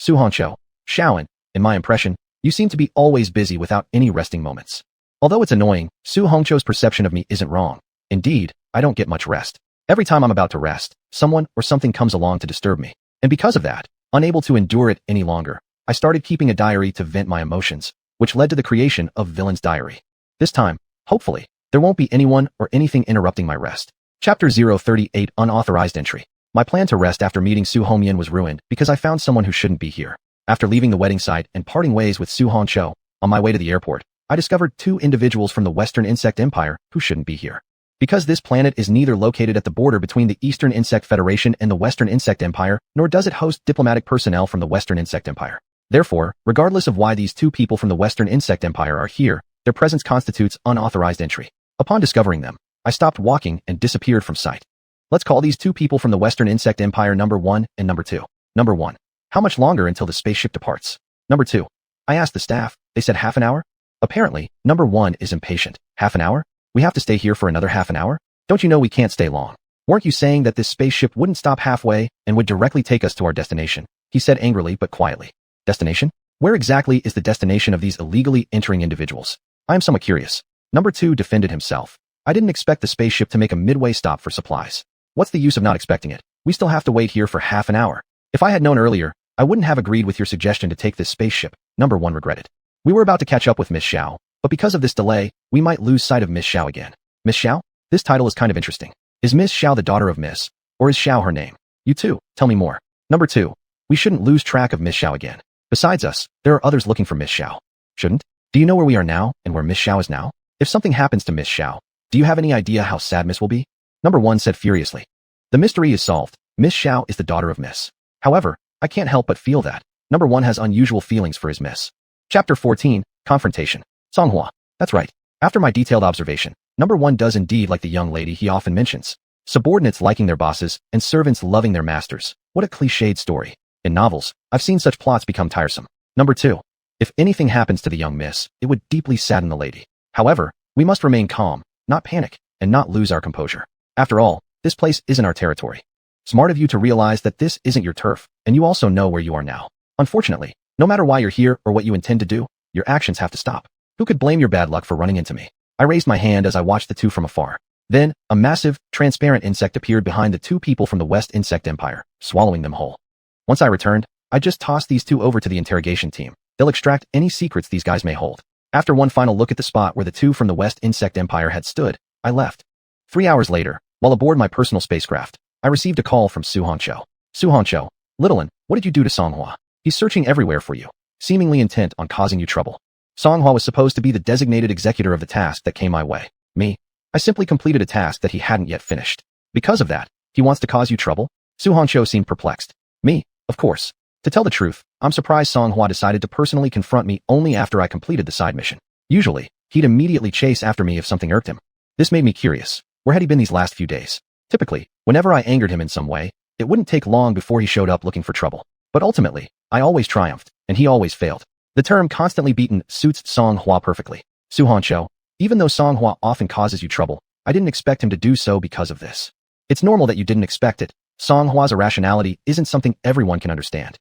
Suhan Cho. Shaoan, in my impression, you seem to be always busy without any resting moments. Although it's annoying, Su Hongcho's perception of me isn't wrong. Indeed, I don't get much rest. Every time I'm about to rest, someone or something comes along to disturb me. And because of that, unable to endure it any longer, I started keeping a diary to vent my emotions, which led to the creation of Villain's Diary. This time, hopefully, there won't be anyone or anything interrupting my rest. Chapter 038 Unauthorized Entry. My plan to rest after meeting Su Hongyan was ruined because I found someone who shouldn't be here. After leaving the wedding site and parting ways with Su Hongcho, on my way to the airport, I discovered two individuals from the Western Insect Empire who shouldn't be here. Because this planet is neither located at the border between the Eastern Insect Federation and the Western Insect Empire, nor does it host diplomatic personnel from the Western Insect Empire. Therefore, regardless of why these two people from the Western Insect Empire are here, their presence constitutes unauthorized entry. Upon discovering them, I stopped walking and disappeared from sight. Let's call these two people from the Western Insect Empire number 1 and number 2. Number 1. How much longer until the spaceship departs? Number 2. I asked the staff. They said half an hour? Apparently, number 1 is impatient. Half an hour? We have to stay here for another half an hour? Don't you know we can't stay long? Weren't you saying that this spaceship wouldn't stop halfway and would directly take us to our destination? He said angrily but quietly. Destination? Where exactly is the destination of these illegally entering individuals? I am somewhat curious. Number 2 defended himself. I didn't expect the spaceship to make a midway stop for supplies. What's the use of not expecting it? We still have to wait here for half an hour. If I had known earlier, I wouldn't have agreed with your suggestion to take this spaceship. Number 1 regretted. We were about to catch up with Miss Xiao, but because of this delay, we might lose sight of Miss Xiao again. Miss Xiao? This title is kind of interesting. Is Miss Xiao the daughter of Miss? Or is Xiao her name? You too, tell me more. Number 2. We shouldn't lose track of Miss Xiao again. Besides us, there are others looking for Miss Xiao. Shouldn't? Do you know where we are now and where Miss Xiao is now? If something happens to Miss Xiao, do you have any idea how sad Miss will be? Number 1 said furiously. The mystery is solved. Miss Xiao is the daughter of Miss. However, I can't help but feel that. Number 1 has unusual feelings for his Miss. Chapter 14, Confrontation. Songhua. That's right. After my detailed observation, Number 1 does indeed like the young lady he often mentions. Subordinates liking their bosses and servants loving their masters. What a cliched story. In novels, I've seen such plots become tiresome. Number 2. If anything happens to the young Miss, it would deeply sadden the lady. However, we must remain calm, not panic, and not lose our composure. After all, this place isn't our territory. Smart of you to realize that this isn't your turf, and you also know where you are now. Unfortunately, no matter why you're here or what you intend to do, your actions have to stop. Who could blame your bad luck for running into me? I raised my hand as I watched the two from afar. Then, a massive, transparent insect appeared behind the two people from the West Insect Empire, swallowing them whole. Once I returned, I just tossed these two over to the interrogation team. They'll extract any secrets these guys may hold. After one final look at the spot where the two from the West Insect Empire had stood, I left. 3 hours later, while aboard my personal spacecraft, I received a call from Su Hongcho. Su Hongcho, little one, what did you do to Songhua? He's searching everywhere for you, seemingly intent on causing you trouble. Songhua was supposed to be the designated executor of the task that came my way. Me? I simply completed a task that he hadn't yet finished. Because of that, he wants to cause you trouble? Su Hongcho seemed perplexed. Me? Of course. To tell the truth, I'm surprised Songhua decided to personally confront me only after I completed the side mission. Usually, he'd immediately chase after me if something irked him. This made me curious. Where had he been these last few days? Typically, whenever I angered him in some way, it wouldn't take long before he showed up looking for trouble. But ultimately, I always triumphed, and he always failed. The term constantly beaten suits Songhua perfectly. Su Hongcho, even though Songhua often causes you trouble, I didn't expect him to do so because of this. It's normal that you didn't expect it. Songhua's irrationality isn't something everyone can understand.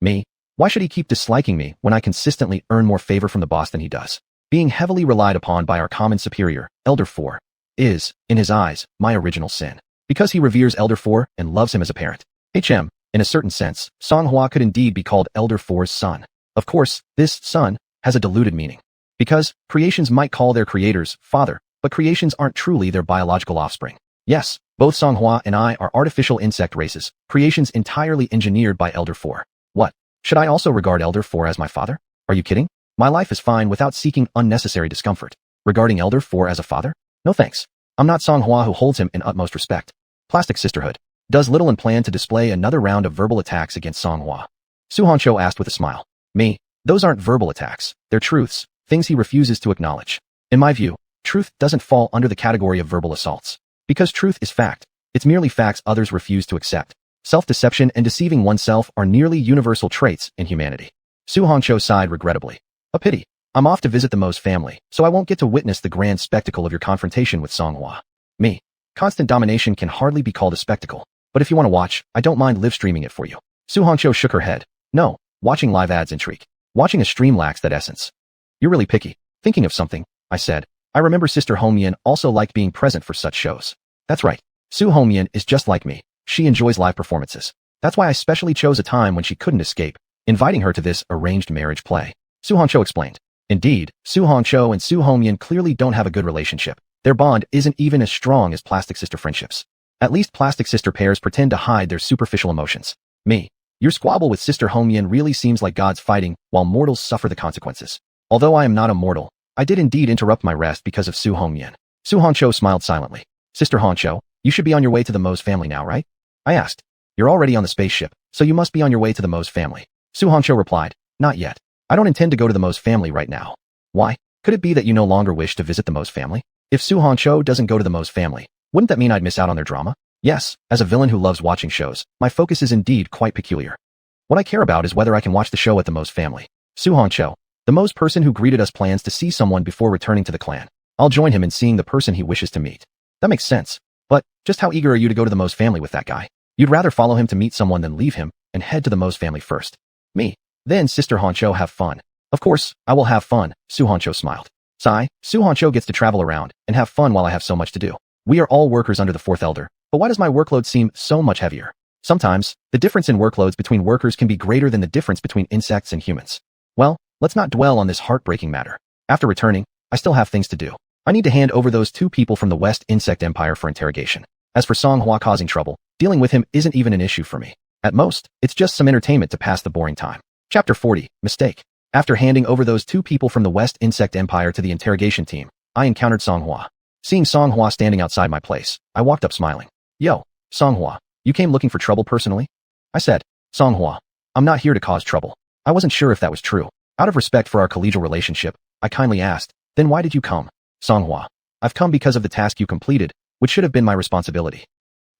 Me? Why should he keep disliking me when I consistently earn more favor from the boss than he does? Being heavily relied upon by our common superior, Elder 4, is, in his eyes, my original sin. Because he reveres Elder 4 and loves him as a parent. In a certain sense, Songhua could indeed be called Elder 4's son. Of course, this son has a diluted meaning. Because creations might call their creators father, but creations aren't truly their biological offspring. Yes, both Songhua and I are artificial insect races, creations entirely engineered by Elder 4. What? Should I also regard Elder 4 as my father? Are you kidding? My life is fine without seeking unnecessary discomfort. Regarding Elder 4 as a father? No thanks. I'm not Songhua who holds him in utmost respect. Plastic sisterhood. Does Littleland plan to display another round of verbal attacks against Songhua? Su Hongcho asked with a smile. Me? Those aren't verbal attacks. They're truths, things he refuses to acknowledge. In my view, truth doesn't fall under the category of verbal assaults. Because truth is fact, It's merely facts others refuse to accept. Self-deception and deceiving oneself are nearly universal traits in humanity. Su Hongqiu sighed regrettably. A pity. I'm off to visit the Mo's family, so I won't get to witness the grand spectacle of your confrontation with Songhua. Me. Constant domination can hardly be called a spectacle, but if you want to watch, I don't mind live streaming it for you. Su Hongqiu shook her head. No, watching live ads intrigue. Watching a stream lacks that essence. You're really picky. Thinking of something, I said. I remember Sister Hongyan also liked being present for such shows. That's right. Su Hongyan is just like me. She enjoys live performances. That's why I specially chose a time when she couldn't escape, inviting her to this arranged marriage play. Su Hongqiu explained. Indeed, Su Hongqiu and Su Hongyan clearly don't have a good relationship. Their bond isn't even as strong as plastic sister friendships. At least plastic sister pairs pretend to hide their superficial emotions. Me. Your squabble with Sister Hongyan really seems like gods fighting while mortals suffer the consequences. Although I am not a mortal, I did indeed interrupt my rest because of Su Hongyan. Su Hongqiu smiled silently. Sister Hongqiu, you should be on your way to the Mo's family now, right? I asked. You're already on the spaceship, so you must be on your way to the Mo's family. Su Hongqiu replied. Not yet. I don't intend to go to the Mo's family right now. Why? Could it be that you no longer wish to visit the Mo's family? If Su Hongqiu doesn't go to the Mo's family, wouldn't that mean I'd miss out on their drama? Yes, as a villain who loves watching shows, my focus is indeed quite peculiar. What I care about is whether I can watch the show at the Mo's family. Su Hongqiu, the Mo's person who greeted us plans to see someone before returning to the clan. I'll join him in seeing the person he wishes to meet. That makes sense. But, just how eager are you to go to the Mo's family with that guy? You'd rather follow him to meet someone than leave him and head to the Mo's family first. Me. Then Sister Hongqiu have fun. Of course, I will have fun, Su Hongqiu smiled. Sigh, Su Hongqiu gets to travel around and have fun while I have so much to do. We are all workers under the fourth elder, but why does my workload seem so much heavier? Sometimes, the difference in workloads between workers can be greater than the difference between insects and humans. Well, let's not dwell on this heartbreaking matter. After returning, I still have things to do. I need to hand over those 2 people from the West Insect Empire for interrogation. As for Songhua causing trouble, dealing with him isn't even an issue for me. At most, it's just some entertainment to pass the boring time. Chapter 40, Mistake. After handing over those 2 people from the West Insect Empire to the interrogation team, I encountered Songhua. Seeing Songhua standing outside my place, I walked up smiling. Yo, Songhua, you came looking for trouble personally? I said. Songhua, I'm not here to cause trouble. I wasn't sure if that was true. Out of respect for our collegial relationship, I kindly asked, then why did you come? Songhua, I've come because of the task you completed, which should have been my responsibility.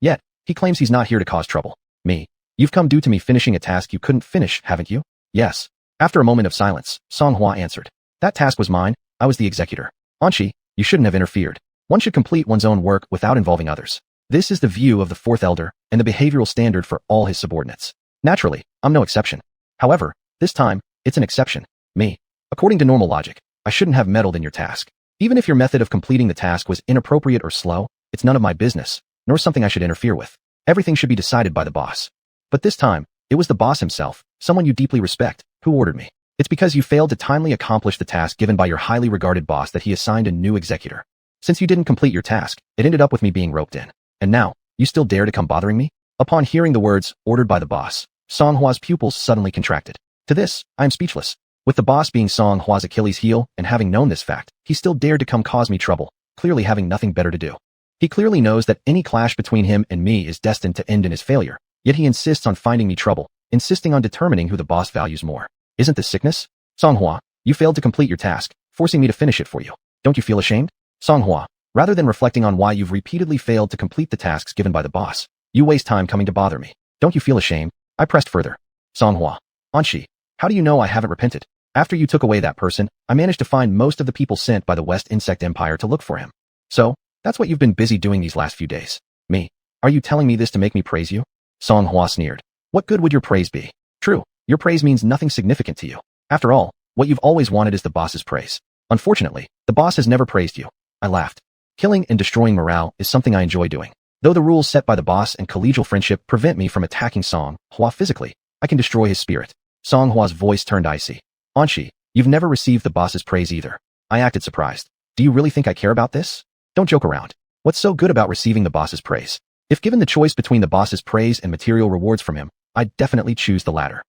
Yet, he claims he's not here to cause trouble. Me. You've come due to me finishing a task you couldn't finish, haven't you? Yes. After a moment of silence, Songhua answered. That task was mine, I was the executor. Anshi, you shouldn't have interfered. One should complete one's own work without involving others. This is the view of the fourth elder and the behavioral standard for all his subordinates. Naturally, I'm no exception. However, this time, it's an exception. Me. According to normal logic, I shouldn't have meddled in your task. Even if your method of completing the task was inappropriate or slow, it's none of my business, nor something I should interfere with. Everything should be decided by the boss. But this time, it was the boss himself, someone you deeply respect, who ordered me. It's because you failed to timely accomplish the task given by your highly regarded boss that he assigned a new executor. Since you didn't complete your task, it ended up with me being roped in. And now, you still dare to come bothering me? Upon hearing the words, ordered by the boss, Songhua's pupils suddenly contracted. To this, I am speechless. With the boss being Songhua's Achilles heel and having known this fact, he still dared to come cause me trouble, clearly having nothing better to do. He clearly knows that any clash between him and me is destined to end in his failure, yet he insists on finding me trouble, insisting on determining who the boss values more. Isn't this sickness? Songhua, you failed to complete your task, forcing me to finish it for you. Don't you feel ashamed? Songhua, rather than reflecting on why you've repeatedly failed to complete the tasks given by the boss, you waste time coming to bother me. Don't you feel ashamed? I pressed further. Songhua, Anshi, how do you know I haven't repented? After you took away that person, I managed to find most of the people sent by the West Insect Empire to look for him. So, that's what you've been busy doing these last few days. Me. Are you telling me this to make me praise you? Songhua sneered. What good would your praise be? True, your praise means nothing significant to you. After all, what you've always wanted is the boss's praise. Unfortunately, the boss has never praised you. I laughed. Killing and destroying morale is something I enjoy doing. Though the rules set by the boss and collegial friendship prevent me from attacking Songhua physically, I can destroy his spirit. Songhua's voice turned icy. Anshi, you've never received the boss's praise either. I acted surprised. Do you really think I care about this? Don't joke around. What's so good about receiving the boss's praise? If given the choice between the boss's praise and material rewards from him, I'd definitely choose the latter.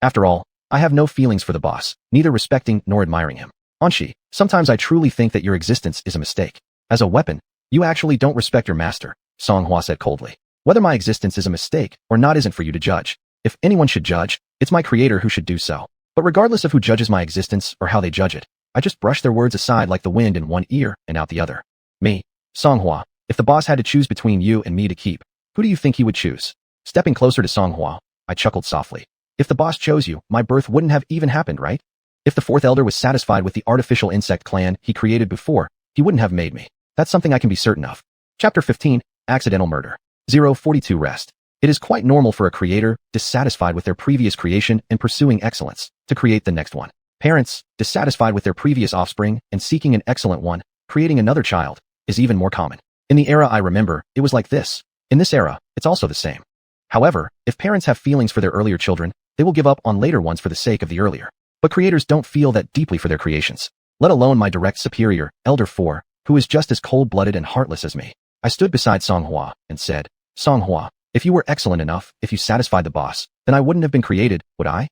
After all, I have no feelings for the boss, neither respecting nor admiring him. Anshi, sometimes I truly think that your existence is a mistake. As a weapon, you actually don't respect your master, Songhua said coldly. Whether my existence is a mistake or not isn't for you to judge. If anyone should judge, it's my creator who should do so. But regardless of who judges my existence or how they judge it, I just brush their words aside like the wind in one ear and out the other. Me, Songhua, if the boss had to choose between you and me to keep, Who do you think he would choose? Stepping closer to Songhua, I chuckled softly. If the boss chose you, my birth wouldn't have even happened, right? If the fourth elder was satisfied with the artificial insect clan he created before, he wouldn't have made me. That's something I can be certain of. Chapter 15, Accidental Murder. 042 Rest. It is quite normal for a creator, dissatisfied with their previous creation and pursuing excellence, to create the next one. Parents, dissatisfied with their previous offspring and seeking an excellent one, creating another child, is even more common. In the era I remember, it was like this. In this era, it's also the same. However, if parents have feelings for their earlier children, they will give up on later ones for the sake of the earlier. But creators don't feel that deeply for their creations, let alone my direct superior, Elder 4, who is just as cold-blooded and heartless as me. I stood beside Songhua and said, Songhua, if you were excellent enough, if you satisfied the boss, then I wouldn't have been created, would I?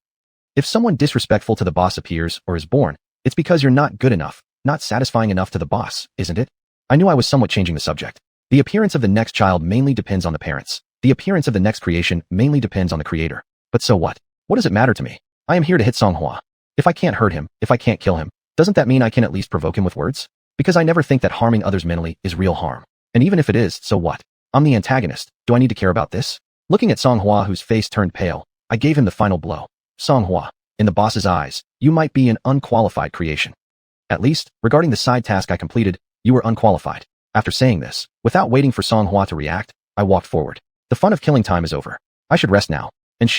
If someone disrespectful to the boss appears or is born, it's because you're not good enough, not satisfying enough to the boss, isn't it? I knew I was somewhat changing the subject. The appearance of the next child mainly depends on the parents. The appearance of the next creation mainly depends on the creator. But so what? What does it matter to me? I am here to hit Songhua. If I can't hurt him, if I can't kill him, doesn't that mean I can at least provoke him with words? Because I never think that harming others mentally is real harm. And even if it is, so what? I'm the antagonist. Do I need to care about this? Looking at Songhua, whose face turned pale, I gave him the final blow. Songhua, in the boss's eyes, you might be an unqualified creation. At least, regarding the side task I completed, you were unqualified. After saying this, without waiting for Songhua to react, I walked forward. The fun of killing time is over. I should rest now. And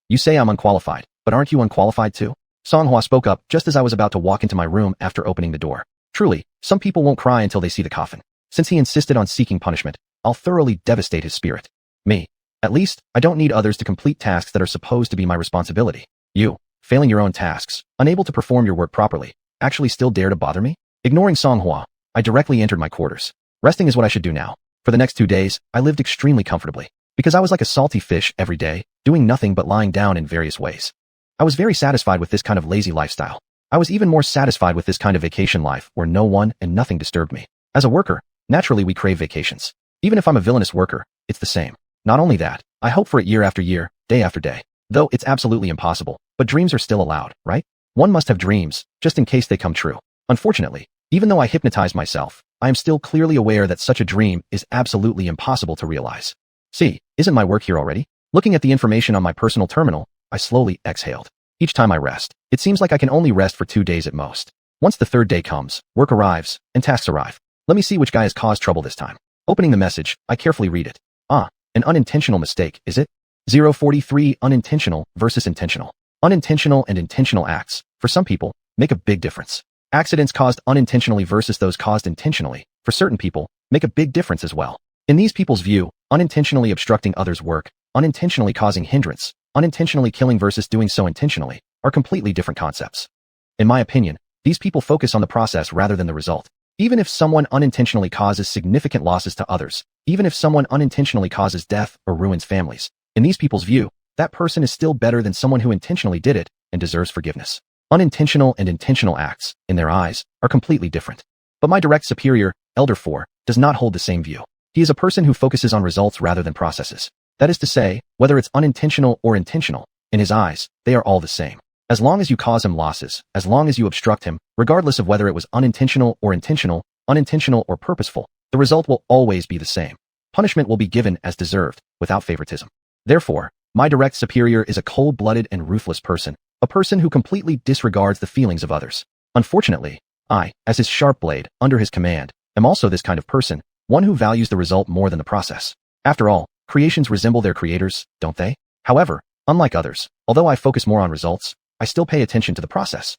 you say I'm unqualified, but aren't you unqualified too? Songhua spoke up just as I was about to walk into my room after opening the door. Truly, some people won't cry until they see the coffin. Since he insisted on seeking punishment, I'll thoroughly devastate his spirit. Me. At least, I don't need others to complete tasks that are supposed to be my responsibility. You, failing your own tasks, unable to perform your work properly, actually still dare to bother me? Ignoring Songhua, I directly entered my quarters. Resting is what I should do now. For the next 2 days, I lived extremely comfortably, because I was like a salty fish every day, doing nothing but lying down in various ways. I was very satisfied with this kind of lazy lifestyle. I was even more satisfied with this kind of vacation life where no one and nothing disturbed me. As a worker, naturally we crave vacations. Even if I'm a villainous worker, it's the same. Not only that, I hope for it year after year, day after day. Though it's absolutely impossible, but dreams are still allowed, right? One must have dreams, just in case they come true. Unfortunately, even though I hypnotized myself, I am still clearly aware that such a dream is absolutely impossible to realize. See, isn't my work here already? Looking at the information on my personal terminal, I slowly exhaled. Each time I rest, it seems like I can only rest for 2 days at most. Once the third day comes, work arrives, and tasks arrive. Let me see which guy has caused trouble this time. Opening the message, I carefully read it. An unintentional mistake, is it? 043 Unintentional versus intentional. Unintentional and intentional acts, for some people, make a big difference. Accidents caused unintentionally versus those caused intentionally, for certain people, make a big difference as well. In these people's view, unintentionally obstructing others' work, unintentionally causing hindrance, unintentionally killing versus doing so intentionally, are completely different concepts. In my opinion, these people focus on the process rather than the result. Even if someone unintentionally causes significant losses to others, even if someone unintentionally causes death or ruins families, in these people's view, that person is still better than someone who intentionally did it and deserves forgiveness. Unintentional and intentional acts, in their eyes, are completely different. But my direct superior, Elder 4, does not hold the same view. He is a person who focuses on results rather than processes. That is to say, whether it's unintentional or intentional, in his eyes, they are all the same. As long as you cause him losses, as long as you obstruct him, regardless of whether it was unintentional or intentional, unintentional or purposeful, the result will always be the same. Punishment will be given as deserved, without favoritism. Therefore, my direct superior is a cold-blooded and ruthless person, a person who completely disregards the feelings of others. Unfortunately, I, as his sharp blade, under his command, am also this kind of person, one who values the result more than the process. After all, creations resemble their creators, don't they? However, unlike others, although I focus more on results, I still pay attention to the process.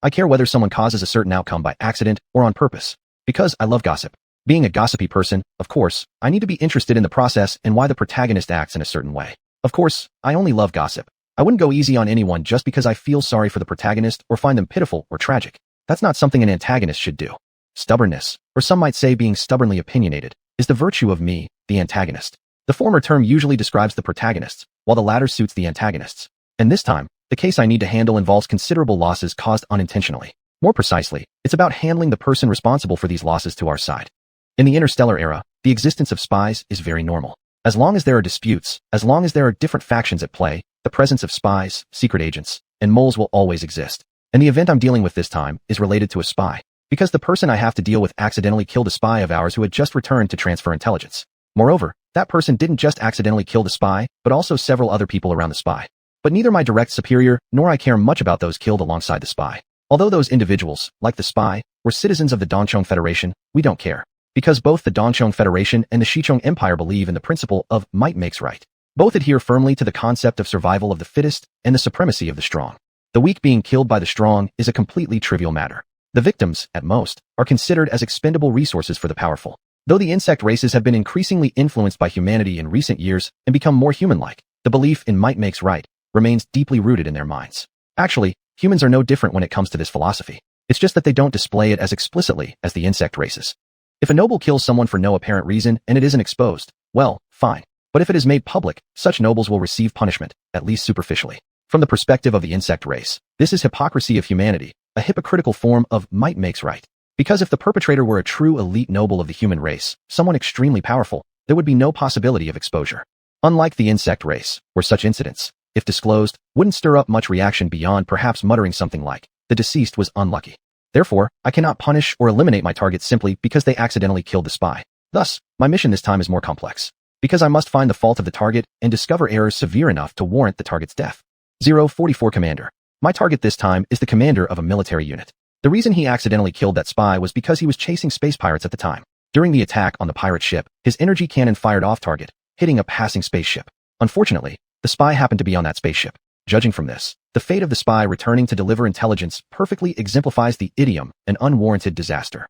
I care whether someone causes a certain outcome by accident or on purpose, because I love gossip. Being a gossipy person, of course, I need to be interested in the process and why the protagonist acts in a certain way. Of course, I only love gossip. I wouldn't go easy on anyone just because I feel sorry for the protagonist or find them pitiful or tragic. That's not something an antagonist should do. Stubbornness, or some might say being stubbornly opinionated, is the virtue of me, the antagonist. The former term usually describes the protagonists, while the latter suits the antagonists. And this time, the case I need to handle involves considerable losses caused unintentionally. More precisely, it's about handling the person responsible for these losses to our side. In the interstellar era, the existence of spies is very normal. As long as there are disputes, as long as there are different factions at play, the presence of spies, secret agents, and moles will always exist. And the event I'm dealing with this time is related to a spy, because the person I have to deal with accidentally killed a spy of ours who had just returned to transfer intelligence. Moreover, that person didn't just accidentally kill the spy, but also several other people around the spy. But neither my direct superior nor I care much about those killed alongside the spy. Although those individuals, like the spy, were citizens of the Dongchong Federation, we don't care. Because both the Dongchong Federation and the Xichong Empire believe in the principle of might makes right. Both adhere firmly to the concept of survival of the fittest and the supremacy of the strong. The weak being killed by the strong is a completely trivial matter. The victims, at most, are considered as expendable resources for the powerful. Though the insect races have been increasingly influenced by humanity in recent years and become more human-like, the belief in might makes right remains deeply rooted in their minds. Actually, humans are no different when it comes to this philosophy. It's just that they don't display it as explicitly as the insect races. If a noble kills someone for no apparent reason and it isn't exposed, well, fine. But if it is made public, such nobles will receive punishment, at least superficially. From the perspective of the insect race, this is hypocrisy of humanity, a hypocritical form of might makes right. Because if the perpetrator were a true elite noble of the human race, someone extremely powerful, there would be no possibility of exposure. Unlike the insect race, where such incidents, if disclosed, wouldn't stir up much reaction beyond perhaps muttering something like, the deceased was unlucky. Therefore, I cannot punish or eliminate my target simply because they accidentally killed the spy. Thus, my mission this time is more complex. Because I must find the fault of the target and discover errors severe enough to warrant the target's death. 044 Commander. My target this time is the commander of a military unit. The reason he accidentally killed that spy was because he was chasing space pirates at the time. During the attack on the pirate ship, his energy cannon fired off target, hitting a passing spaceship. Unfortunately, the spy happened to be on that spaceship. Judging from this, the fate of the spy returning to deliver intelligence perfectly exemplifies the idiom, an unwarranted disaster.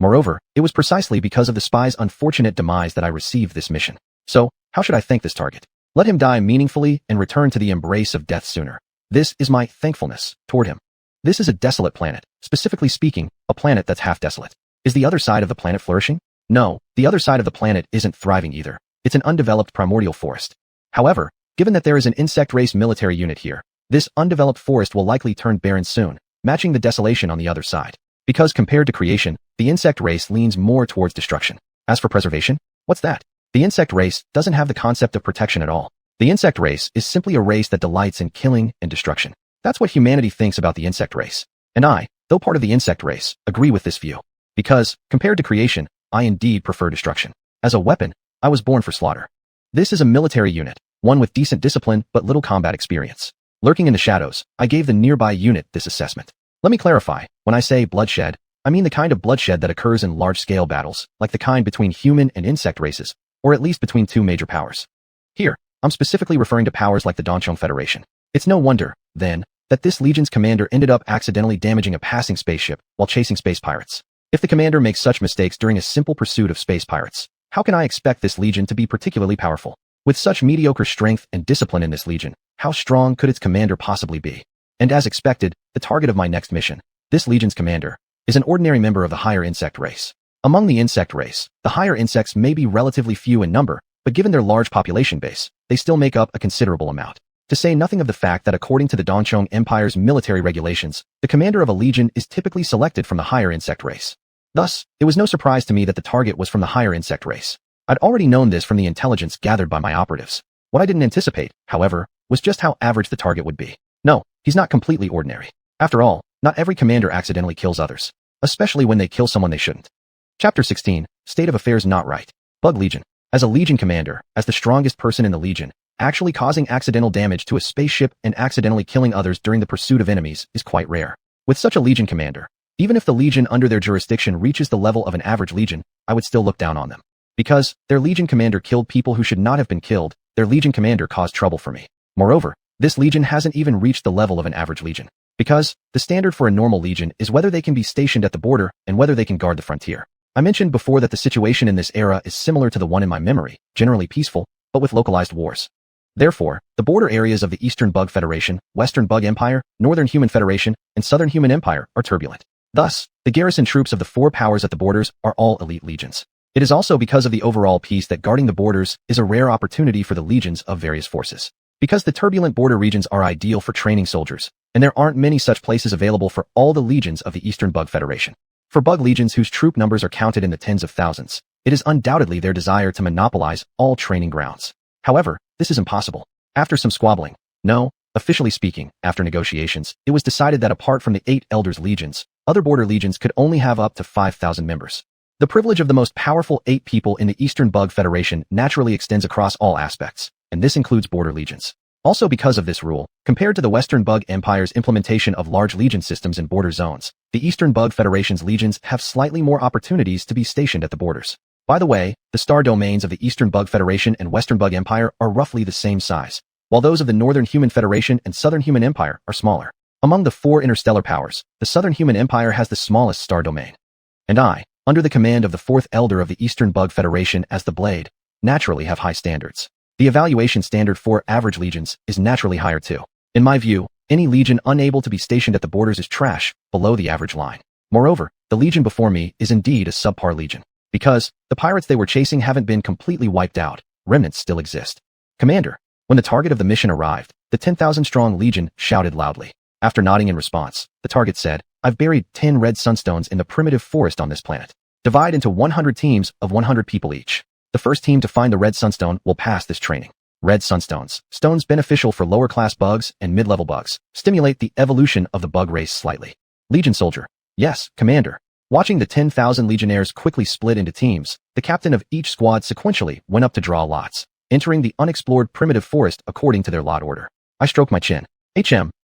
Moreover, it was precisely because of the spy's unfortunate demise that I received this mission. So, how should I thank this target? Let him die meaningfully and return to the embrace of death sooner. This is my thankfulness toward him. This is a desolate planet, specifically speaking, a planet that's half desolate. Is the other side of the planet flourishing? No, the other side of the planet isn't thriving either. It's an undeveloped primordial forest. However, given that there is an insect race military unit here, this undeveloped forest will likely turn barren soon, matching the desolation on the other side. Because compared to creation, the insect race leans more towards destruction. As for preservation, what's that? The insect race doesn't have the concept of protection at all. The insect race is simply a race that delights in killing and destruction. That's what humanity thinks about the insect race. And I, though part of the insect race, agree with this view. Because, compared to creation, I indeed prefer destruction. As a weapon, I was born for slaughter. This is a military unit, one with decent discipline but little combat experience. Lurking in the shadows, I gave the nearby unit this assessment. Let me clarify, when I say bloodshed, I mean the kind of bloodshed that occurs in large-scale battles, like the kind between human and insect races, or at least between two major powers. Here, I'm specifically referring to powers like the Dongchong Federation. It's no wonder, then, that this legion's commander ended up accidentally damaging a passing spaceship while chasing space pirates. If the commander makes such mistakes during a simple pursuit of space pirates, how can I expect this legion to be particularly powerful? With such mediocre strength and discipline in this legion, how strong could its commander possibly be? And as expected, the target of my next mission, this legion's commander, is an ordinary member of the higher insect race. Among the insect race, the higher insects may be relatively few in number, but given their large population base, they still make up a considerable amount. To say nothing of the fact that according to the Dongchong Empire's military regulations, the commander of a legion is typically selected from the higher insect race. Thus, it was no surprise to me that the target was from the higher insect race. I'd already known this from the intelligence gathered by my operatives. What I didn't anticipate, however, was just how average the target would be. No, he's not completely ordinary. After all, not every commander accidentally kills others, especially when they kill someone they shouldn't. Chapter 16, State of Affairs Not Right. Bug Legion. As a legion commander, as the strongest person in the legion, actually causing accidental damage to a spaceship and accidentally killing others during the pursuit of enemies is quite rare. With such a legion commander, even if the legion under their jurisdiction reaches the level of an average legion, I would still look down on them. Because their legion commander killed people who should not have been killed, their legion commander caused trouble for me. Moreover, this legion hasn't even reached the level of an average legion. Because the standard for a normal legion is whether they can be stationed at the border and whether they can guard the frontier. I mentioned before that the situation in this era is similar to the one in my memory, generally peaceful, but with localized wars. Therefore, the border areas of the Eastern Bug Federation, Western Bug Empire, Northern Human Federation, and Southern Human Empire are turbulent. Thus, the garrison troops of the four powers at the borders are all elite legions. It is also because of the overall peace that guarding the borders is a rare opportunity for the legions of various forces. Because the turbulent border regions are ideal for training soldiers, and there aren't many such places available for all the legions of the Eastern Bug Federation. For bug legions whose troop numbers are counted in the tens of thousands, it is undoubtedly their desire to monopolize all training grounds. However, this is impossible. After some squabbling, no, officially speaking, after negotiations, it was decided that apart from the 8 Elders legions, other border legions could only have up to 5,000 members. The privilege of the most powerful 8 people in the Eastern Bug Federation naturally extends across all aspects, and this includes border legions. Also because of this rule, compared to the Western Bug Empire's implementation of large legion systems in border zones, the Eastern Bug Federation's legions have slightly more opportunities to be stationed at the borders. By the way, the star domains of the Eastern Bug Federation and Western Bug Empire are roughly the same size, while those of the Northern Human Federation and Southern Human Empire are smaller. Among the 4 interstellar powers, the Southern Human Empire has the smallest star domain. And I, under the command of the 4th Elder of the Eastern Bug Federation as the Blade, naturally have high standards. The evaluation standard for average legions is naturally higher too. In my view, any legion unable to be stationed at the borders is trash, below the average line. Moreover, the legion before me is indeed a subpar legion. Because the pirates they were chasing haven't been completely wiped out, remnants still exist. Commander, when the target of the mission arrived, the 10,000-strong legion shouted loudly. After nodding in response, the target said, I've buried 10 red sunstones in the primitive forest on this planet. Divide into 100 teams of 100 people each. The first team to find the red sunstone will pass this training. Red sunstones, stones beneficial for lower-class bugs and mid-level bugs, stimulate the evolution of the bug race slightly. Legion soldier. Yes, Commander. Watching the 10,000 legionnaires quickly split into teams, the captain of each squad sequentially went up to draw lots, entering the unexplored primitive forest according to their lot order. I stroke my chin.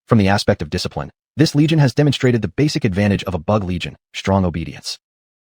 From the aspect of discipline, this legion has demonstrated the basic advantage of a bug legion, strong obedience.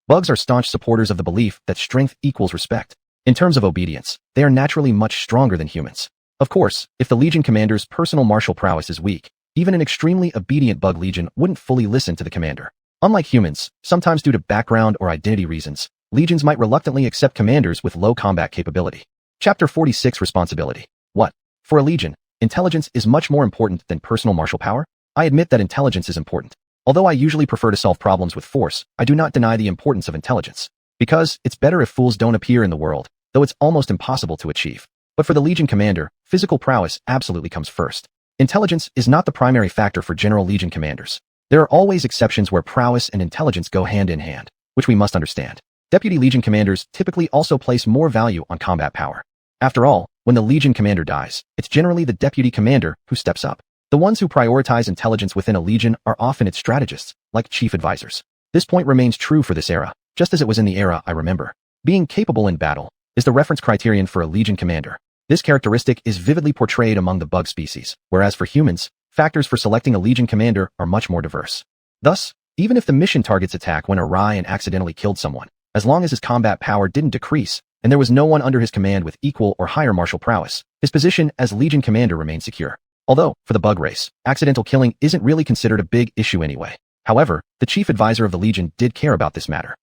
Bugs are staunch supporters of the belief that strength equals respect. In terms of obedience, they are naturally much stronger than humans. Of course, if the legion commander's personal martial prowess is weak, even an extremely obedient bug legion wouldn't fully listen to the commander. Unlike humans, sometimes due to background or identity reasons, legions might reluctantly accept commanders with low combat capability. Chapter 46 Responsibility. What? For a legion, intelligence is much more important than personal martial power? I admit that intelligence is important. Although I usually prefer to solve problems with force, I do not deny the importance of intelligence. Because it's better if fools don't appear in the world, though it's almost impossible to achieve. But for the legion commander, physical prowess absolutely comes first. Intelligence is not the primary factor for general legion commanders. There are always exceptions where prowess and intelligence go hand in hand, which we must understand. Deputy legion commanders typically also place more value on combat power. After all, when the legion commander dies, it's generally the deputy commander who steps up. The ones who prioritize intelligence within a legion are often its strategists, like chief advisors. This point remains true for this era, just as it was in the era I remember. Being capable in battle is the reference criterion for a legion commander. This characteristic is vividly portrayed among the bug species, whereas for humans, factors for selecting a legion commander are much more diverse. Thus, even if the mission target's attack went awry and accidentally killed someone, as long as his combat power didn't decrease, and there was no one under his command with equal or higher martial prowess, his position as legion commander remained secure. Although, for the bug race, accidental killing isn't really considered a big issue anyway. However, the chief advisor of the legion did care about this matter.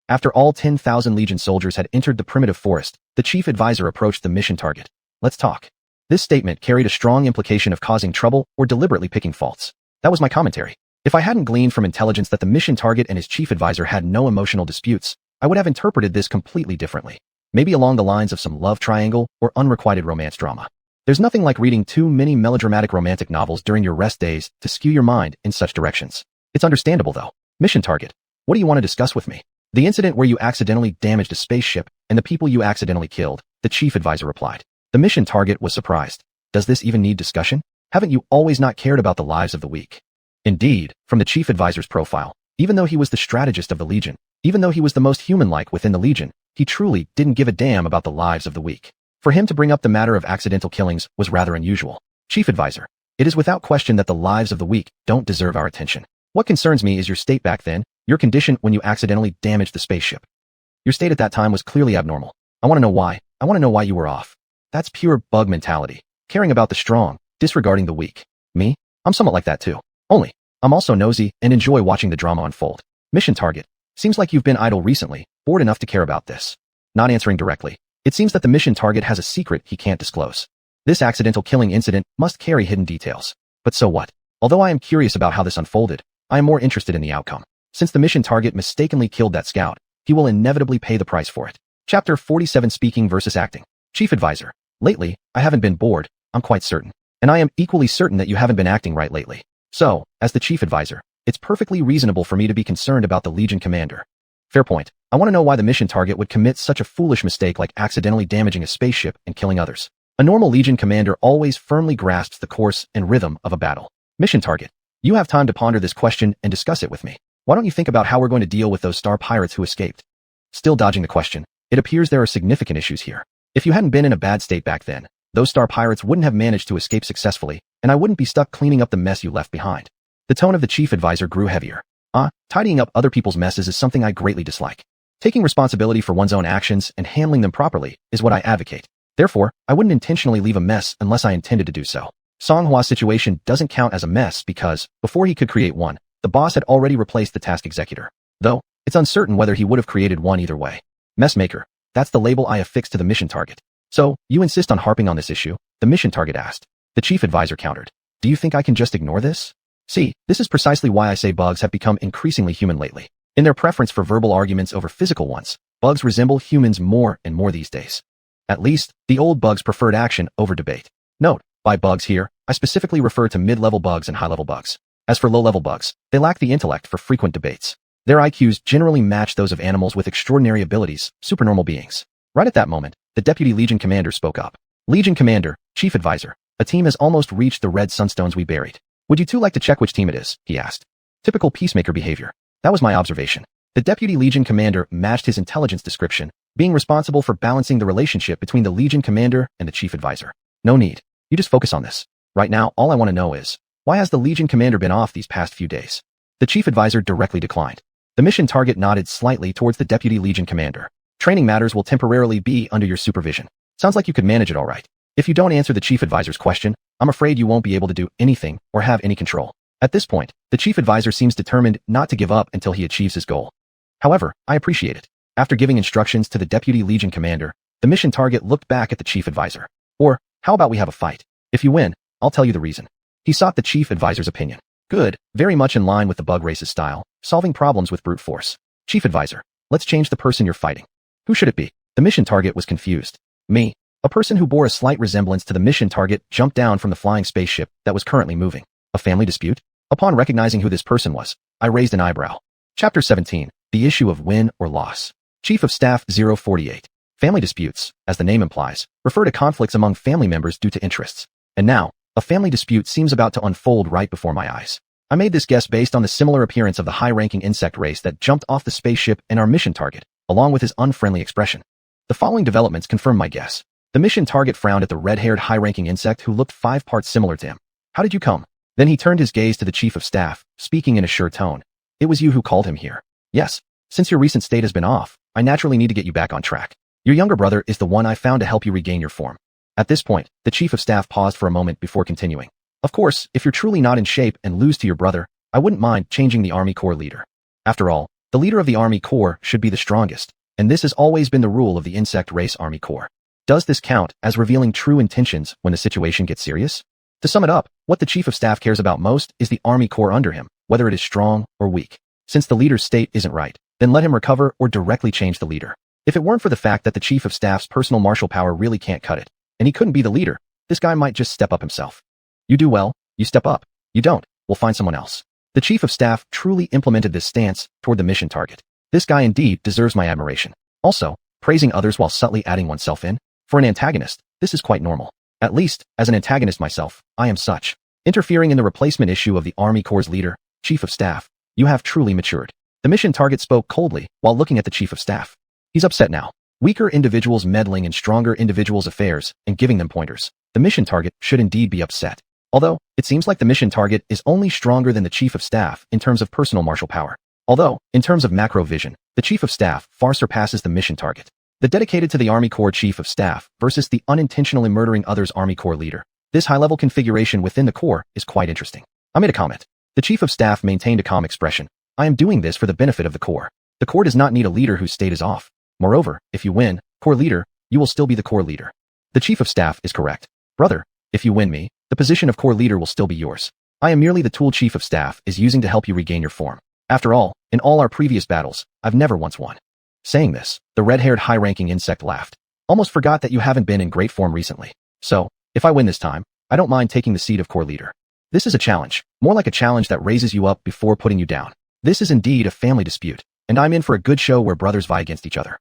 After all 10,000 legion soldiers had entered the primitive forest, the chief advisor approached the mission target. Let's talk. This statement carried a strong implication of causing trouble or deliberately picking faults. That was my commentary. If I hadn't gleaned from intelligence that the mission target and his chief advisor had no emotional disputes, I would have interpreted this completely differently. Maybe along the lines of some love triangle or unrequited romance drama. There's nothing like reading too many melodramatic romantic novels during your rest days to skew your mind in such directions. It's understandable though. Mission target. What do you want to discuss with me? The incident where you accidentally damaged a spaceship and the people you accidentally killed, the chief advisor replied. The mission target was surprised. Does this even need discussion? Haven't you always not cared about the lives of the weak? Indeed, from the chief advisor's profile, even though he was the strategist of the Legion, even though he was the most human-like within the Legion, he truly didn't give a damn about the lives of the weak. For him to bring up the matter of accidental killings was rather unusual. Chief advisor, it is without question that the lives of the weak don't deserve our attention. What concerns me is your state back then, your condition when you accidentally damaged the spaceship. Your state at that time was clearly abnormal. I want to know why. I want to know why you were off. That's pure bug mentality. Caring about the strong, disregarding the weak. Me? I'm somewhat like that too. Only, I'm also nosy and enjoy watching the drama unfold. Mission target. Seems like you've been idle recently, bored enough to care about this. Not answering directly. It seems that the mission target has a secret he can't disclose. This accidental killing incident must carry hidden details. But so what? Although I am curious about how this unfolded, I am more interested in the outcome. Since the mission target mistakenly killed that scout, he will inevitably pay the price for it. Chapter 47 Speaking versus Acting. Chief advisor. Lately, I haven't been bored, I'm quite certain. And I am equally certain that you haven't been acting right lately. So, as the chief advisor, it's perfectly reasonable for me to be concerned about the Legion commander. Fair point. I want to know why the mission target would commit such a foolish mistake like accidentally damaging a spaceship and killing others. A normal Legion commander always firmly grasps the course and rhythm of a battle. Mission target. You have time to ponder this question and discuss it with me. Why don't you think about how we're going to deal with those star pirates who escaped? Still dodging the question, it appears there are significant issues here. If you hadn't been in a bad state back then, those star pirates wouldn't have managed to escape successfully, and I wouldn't be stuck cleaning up the mess you left behind. The tone of the chief advisor grew heavier. Tidying up other people's messes is something I greatly dislike. Taking responsibility for one's own actions and handling them properly is what I advocate. Therefore, I wouldn't intentionally leave a mess unless I intended to do so. Song Hua's situation doesn't count as a mess because, before he could create one, the boss had already replaced the task executor. Though, it's uncertain whether he would have created one either way. Messmaker, that's the label I affixed to the mission target. So, you insist on harping on this issue? The mission target asked. The chief advisor countered. Do you think I can just ignore this? See, this is precisely why I say bugs have become increasingly human lately. In their preference for verbal arguments over physical ones, bugs resemble humans more and more these days. At least, the old bugs preferred action over debate. Note, by bugs here, I specifically refer to mid-level bugs and high-level bugs. As for low-level bugs, they lack the intellect for frequent debates. Their IQs generally match those of animals with extraordinary abilities, supernormal beings. Right at that moment, the Deputy Legion Commander spoke up. Legion Commander, Chief Advisor, a team has almost reached the red sunstones we buried. Would you two like to check which team it is? He asked. Typical peacemaker behavior. That was my observation. The Deputy Legion Commander matched his intelligence description, being responsible for balancing the relationship between the Legion Commander and the Chief Advisor. No need. You just focus on this. Right now, all I want to know is, why has the Legion Commander been off these past few days? The Chief Advisor directly declined. The mission target nodded slightly towards the Deputy Legion Commander. Training matters will temporarily be under your supervision. Sounds like you could manage it all right. If you don't answer the Chief Advisor's question, I'm afraid you won't be able to do anything or have any control. At this point, the Chief Advisor seems determined not to give up until he achieves his goal. However, I appreciate it. After giving instructions to the Deputy Legion Commander, the mission target looked back at the Chief Advisor. Or, how about we have a fight? If you win, I'll tell you the reason. He sought the Chief Advisor's opinion. Good, very much in line with the bug race's style, solving problems with brute force. Chief Advisor, let's change the person you're fighting. Who should it be? The mission target was confused. Me. A person who bore a slight resemblance to the mission target jumped down from the flying spaceship that was currently moving. A family dispute? Upon recognizing who this person was, I raised an eyebrow. Chapter 17, the issue of win or loss. Chief of Staff 048. Family disputes, as the name implies, refer to conflicts among family members due to interests. And now, a family dispute seems about to unfold right before my eyes. I made this guess based on the similar appearance of the high-ranking insect race that jumped off the spaceship and our mission target, along with his unfriendly expression. The following developments confirm my guess. The mission target frowned at the red-haired high-ranking insect who looked 5 parts similar to him. How did you come? Then he turned his gaze to the Chief of Staff, speaking in a sure tone. It was you who called him here. Yes. Since your recent state has been off, I naturally need to get you back on track. Your younger brother is the one I found to help you regain your form. At this point, the Chief of Staff paused for a moment before continuing. Of course, if you're truly not in shape and lose to your brother, I wouldn't mind changing the Army Corps leader. After all, the leader of the Army Corps should be the strongest, and this has always been the rule of the insect race Army Corps. Does this count as revealing true intentions when the situation gets serious? To sum it up, what the Chief of Staff cares about most is the Army Corps under him, whether it is strong or weak. Since the leader's state isn't right, then let him recover or directly change the leader. If it weren't for the fact that the Chief of Staff's personal martial power really can't cut it, and he couldn't be the leader, this guy might just step up himself. You do well, you step up. You don't, we'll find someone else. The Chief of Staff truly implemented this stance toward the mission target. This guy indeed deserves my admiration. Also, praising others while subtly adding oneself in. For an antagonist, this is quite normal. At least, as an antagonist myself, I am such. Interfering in the replacement issue of the Army Corps' leader, Chief of Staff, you have truly matured. The mission target spoke coldly while looking at the Chief of Staff. He's upset now. Weaker individuals meddling in stronger individuals' affairs and giving them pointers. The mission target should indeed be upset. Although, it seems like the mission target is only stronger than the Chief of Staff in terms of personal martial power. Although, in terms of macro vision, the Chief of Staff far surpasses the mission target. The dedicated to the Army Corps Chief of Staff versus the unintentionally murdering others Army Corps leader. This high-level configuration within the Corps is quite interesting. I made a comment. The Chief of Staff maintained a calm expression. I am doing this for the benefit of the Corps. The Corps does not need a leader whose state is off. Moreover, if you win, Corps leader, you will still be the Corps leader. The Chief of Staff is correct. Brother, if you win me, the position of Corps leader will still be yours. I am merely the tool Chief of Staff is using to help you regain your form. After all, in all our previous battles, I've never once won. Saying this, the red-haired high-ranking insect laughed. Almost forgot that you haven't been in great form recently. So, if I win this time, I don't mind taking the seat of Corps leader. This is a challenge, more like a challenge that raises you up before putting you down. This is indeed a family dispute, and I'm in for a good show where brothers vie against each other.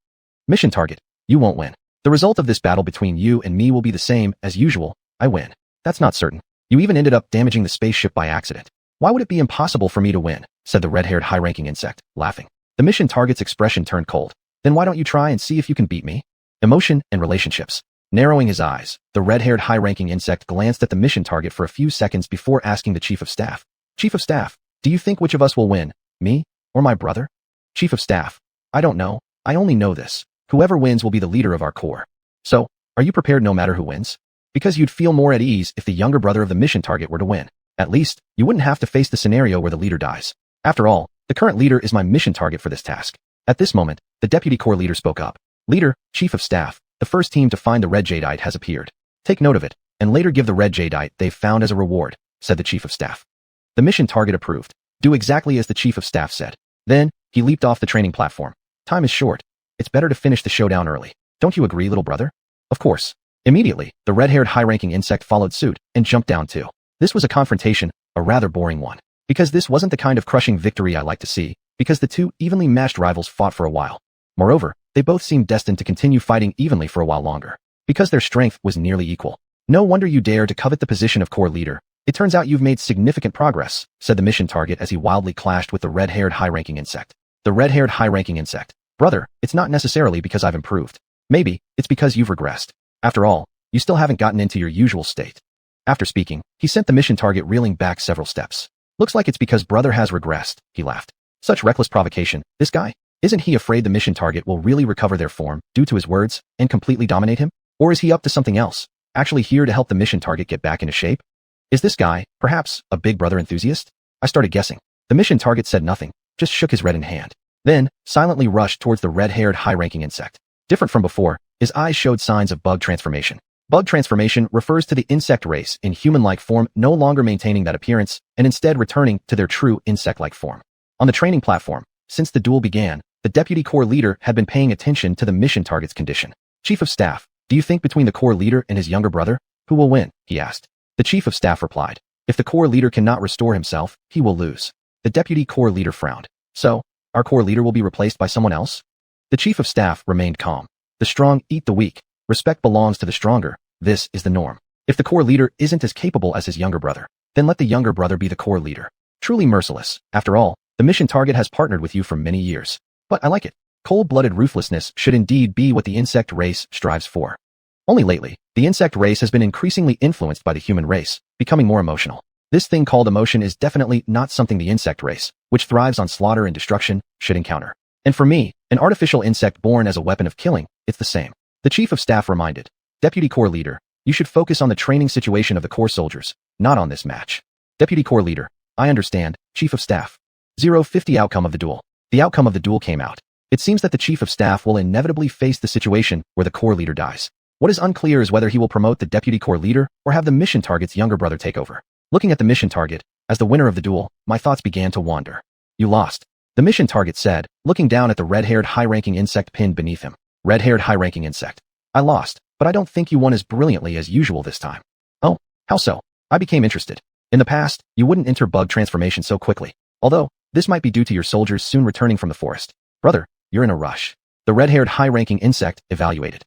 Mission target, you won't win. The result of this battle between you and me will be the same as usual, I win. That's not certain. You even ended up damaging the spaceship by accident. Why would it be impossible for me to win? Said the red-haired high-ranking insect, laughing. The mission target's expression turned cold. Then why don't you try and see if you can beat me? Emotion and relationships. Narrowing his eyes, the red-haired high-ranking insect glanced at the mission target for a few seconds before asking the Chief of Staff. Chief of Staff, do you think which of us will win, me or my brother? Chief of Staff, I don't know. I only know this. Whoever wins will be the leader of our corps. So, are you prepared no matter who wins? Because you'd feel more at ease if the younger brother of the mission target were to win. At least, you wouldn't have to face the scenario where the leader dies. After all, the current leader is my mission target for this task. At this moment, the deputy corps leader spoke up. Leader, Chief of Staff, the first team to find the red jadeite has appeared. Take note of it, and later give the red jadeite they've found as a reward, said the Chief of Staff. The mission target approved. Do exactly as the Chief of Staff said. Then, he leaped off the training platform. Time is short. It's better to finish the showdown early. Don't you agree, little brother? Of course. Immediately, the red-haired high-ranking insect followed suit and jumped down too. This was a confrontation, a rather boring one. Because this wasn't the kind of crushing victory I like to see, because the two evenly matched rivals fought for a while. Moreover, they both seemed destined to continue fighting evenly for a while longer. Because their strength was nearly equal. No wonder you dare to covet the position of corps leader. It turns out you've made significant progress, said the mission target as he wildly clashed with the red-haired high-ranking insect. The red-haired high-ranking insect. Brother, it's not necessarily because I've improved. Maybe, it's because you've regressed. After all, you still haven't gotten into your usual state. After speaking, he sent the mission target reeling back several steps. Looks like it's because brother has regressed, he laughed. Such reckless provocation, this guy? Isn't he afraid the mission target will really recover their form due to his words and completely dominate him? Or is he up to something else, actually here to help the mission target get back into shape? Is this guy, perhaps, a Big Brother enthusiast? I started guessing. The mission target said nothing, just shook his reddened hand. Then, silently rushed towards the red-haired high-ranking insect. Different from before, his eyes showed signs of bug transformation. Bug transformation refers to the insect race in human-like form no longer maintaining that appearance and instead returning to their true insect-like form. On the training platform, since the duel began, the deputy corps leader had been paying attention to the mission target's condition. Chief of Staff, do you think between the corps leader and his younger brother, who will win? He asked. The Chief of Staff replied. If the corps leader cannot restore himself, he will lose. The deputy corps leader frowned. So, our corps leader will be replaced by someone else? The Chief of Staff remained calm. The strong eat the weak. Respect belongs to the stronger. This is the norm. If the corps leader isn't as capable as his younger brother, then let the younger brother be the corps leader. Truly merciless. After all, the mission target has partnered with you for many years. But I like it. Cold-blooded ruthlessness should indeed be what the insect race strives for. Only lately, the insect race has been increasingly influenced by the human race, becoming more emotional. This thing called emotion is definitely not something the insect race, which thrives on slaughter and destruction, should encounter. And for me, an artificial insect born as a weapon of killing, it's the same. The Chief of Staff reminded. Deputy Corps Leader, you should focus on the training situation of the Corps soldiers, not on this match. Deputy Corps Leader, I understand, Chief of Staff. 050 Outcome of the duel. The outcome of the duel came out. It seems that the Chief of Staff will inevitably face the situation where the Corps Leader dies. What is unclear is whether he will promote the Deputy Corps Leader or have the mission target's younger brother take over. Looking at the mission target, as the winner of the duel, my thoughts began to wander. You lost. The mission target said, looking down at the red-haired high-ranking insect pinned beneath him. Red-haired high-ranking insect. I lost, but I don't think you won as brilliantly as usual this time. Oh, how so? I became interested. In the past, you wouldn't enter bug transformation so quickly. Although, this might be due to your soldiers soon returning from the forest. Brother, you're in a rush. The red-haired high-ranking insect evaluated.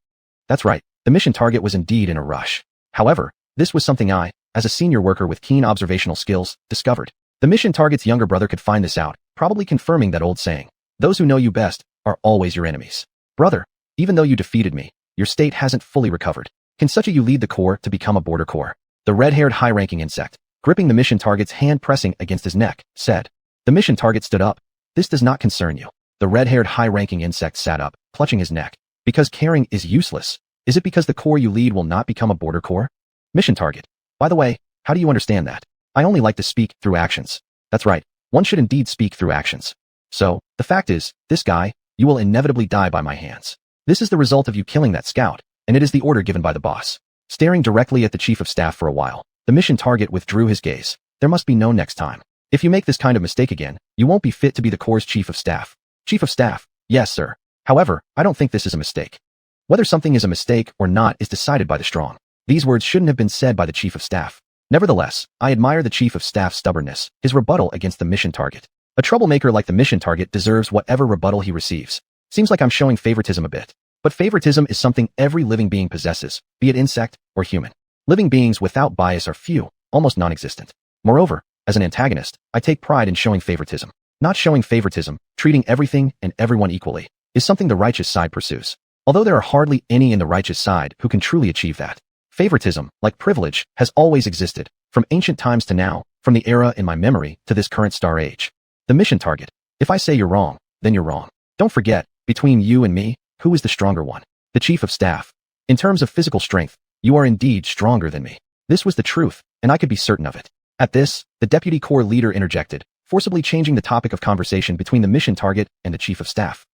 That's right, the mission target was indeed in a rush. However, this was something I, as a senior worker with keen observational skills, discovered. The mission target's younger brother could find this out, probably confirming that old saying. Those who know you best are always your enemies. Brother, even though you defeated me, your state hasn't fully recovered. Can such a you lead the corps to become a border corps? The red-haired high-ranking insect, gripping the mission target's hand pressing against his neck, said. The mission target stood up. This does not concern you. The red-haired high-ranking insect sat up, clutching his neck. Because caring is useless. Is it because the corps you lead will not become a border corps? Mission target. By the way, how do you understand that? I only like to speak through actions. That's right, one should indeed speak through actions. So, the fact is, this guy, you will inevitably die by my hands. This is the result of you killing that scout, and it is the order given by the boss. Staring directly at the Chief of Staff for a while, the mission target withdrew his gaze. There must be no next time. If you make this kind of mistake again, you won't be fit to be the Corps' Chief of Staff. Chief of Staff, yes sir. However, I don't think this is a mistake. Whether something is a mistake or not is decided by the strong. These words shouldn't have been said by the Chief of Staff. Nevertheless, I admire the Chief of Staff's stubbornness, his rebuttal against the mission target. A troublemaker like the mission target deserves whatever rebuttal he receives. Seems like I'm showing favoritism a bit. But favoritism is something every living being possesses, be it insect or human. Living beings without bias are few, almost non-existent. Moreover, as an antagonist, I take pride in showing favoritism. Not showing favoritism, treating everything and everyone equally. is something the righteous side pursues. Although there are hardly any in the righteous side who can truly achieve that. Favoritism, like privilege, has always existed, from ancient times to now, from the era in my memory to this current star age. The mission target. If I say you're wrong, then you're wrong. Don't forget, between you and me, who is the stronger one? The chief of staff. In terms of physical strength, you are indeed stronger than me. This was the truth, and I could be certain of it. At this, the deputy corps leader interjected, forcibly changing the topic of conversation between the mission target and the chief of staff.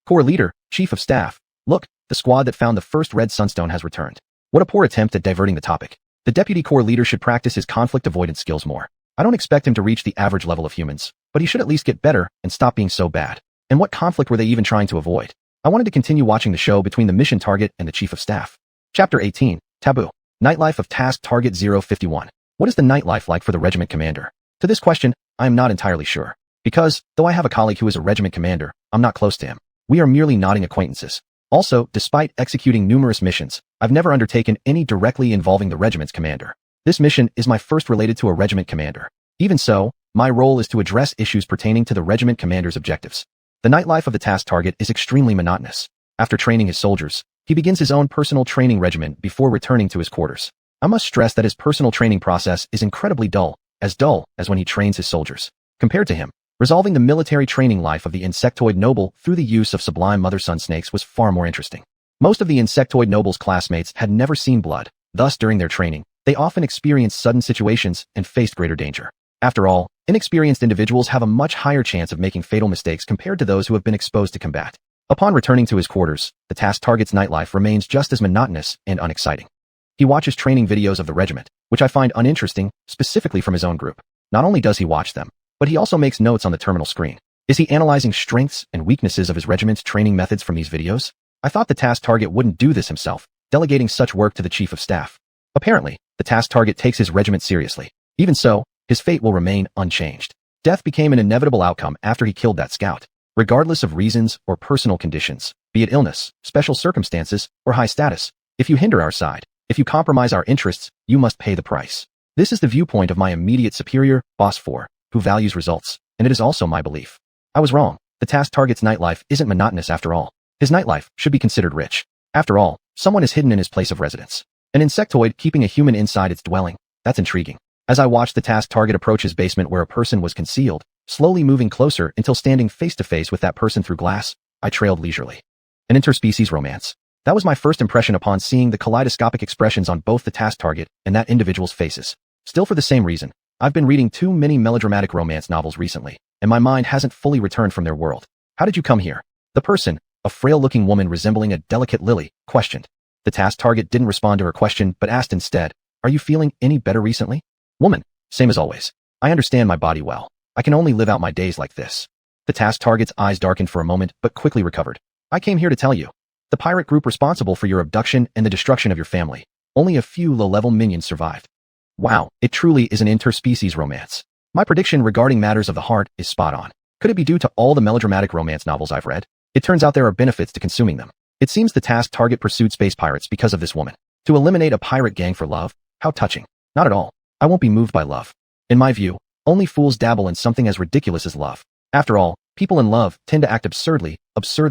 Corps leader, chief of staff, look, the squad that found the first red sunstone has returned. What a poor attempt at diverting the topic. The deputy corps leader should practice his conflict avoidance skills more. I don't expect him to reach the average level of humans, but he should at least get better and stop being so bad. And what conflict were they even trying to avoid? I wanted to continue watching the show between the mission target and the chief of staff. Chapter 18, Taboo. Nightlife of Task Target 051. What is the nightlife like for the regiment commander? To this question, I am not entirely sure. Because, though I have a colleague who is a regiment commander, I'm not close to him. We are merely nodding acquaintances. Also, despite executing numerous missions, I've never undertaken any directly involving the regiment's commander. This mission is my first related to a regiment commander. Even so, my role is to address issues pertaining to the regiment commander's objectives. The nightlife of the task target is extremely monotonous. After training his soldiers, he begins his own personal training regimen before returning to his quarters. I must stress that his personal training process is incredibly dull as when he trains his soldiers. Compared to him, resolving the military training life of the insectoid noble through the use of sublime mother-son snakes was far more interesting. Most of the insectoid noble's classmates had never seen blood, thus during their training, they often experienced sudden situations and faced greater danger. After all, inexperienced individuals have a much higher chance of making fatal mistakes compared to those who have been exposed to combat. Upon returning to his quarters, the task target's nightlife remains just as monotonous and unexciting. He watches training videos of the regiment, which I find uninteresting, specifically from his own group. Not only does he watch them, but he also makes notes on the terminal screen. Is he analyzing strengths and weaknesses of his regiment's training methods from these videos? I thought the task target wouldn't do this himself, delegating such work to the chief of staff. Apparently, the task target takes his regiment seriously. Even so, his fate will remain unchanged. Death became an inevitable outcome after he killed that scout. Regardless of reasons or personal conditions, be it illness, special circumstances, or high status, if you hinder our side, if you compromise our interests, you must pay the price. This is the viewpoint of my immediate superior, Boss 4, who values results, and it is also my belief. I was wrong. The task target's nightlife isn't monotonous after all. His nightlife should be considered rich. After all, someone is hidden in his place of residence. An insectoid keeping a human inside its dwelling. That's intriguing. As I watched the task target approach his basement where a person was concealed, slowly moving closer until standing face to face with that person through glass, I trailed leisurely. An interspecies romance. That was my first impression upon seeing the kaleidoscopic expressions on both the task target and that individual's faces. Still for the same reason, I've been reading too many melodramatic romance novels recently, and my mind hasn't fully returned from their world. How did you come here? The person, a frail-looking woman resembling a delicate lily, questioned. The task target didn't respond to her question but asked instead, "Are you feeling any better recently?" Woman, same as always. I understand my body well. I can only live out my days like this. The task target's eyes darkened for a moment but quickly recovered. I came here to tell you. The pirate group responsible for your abduction and the destruction of your family. Only a few low-level minions survived. Wow, it truly is an interspecies romance. My prediction regarding matters of the heart is spot on. Could it be due to all the melodramatic romance novels I've read? It turns out there are benefits to consuming them. It seems the task target pursued space pirates because of this woman. To eliminate a pirate gang for love? How touching. Not at all. I won't be moved by love. In my view, only fools dabble in something as ridiculous as love. After all, people in love tend to act absurdly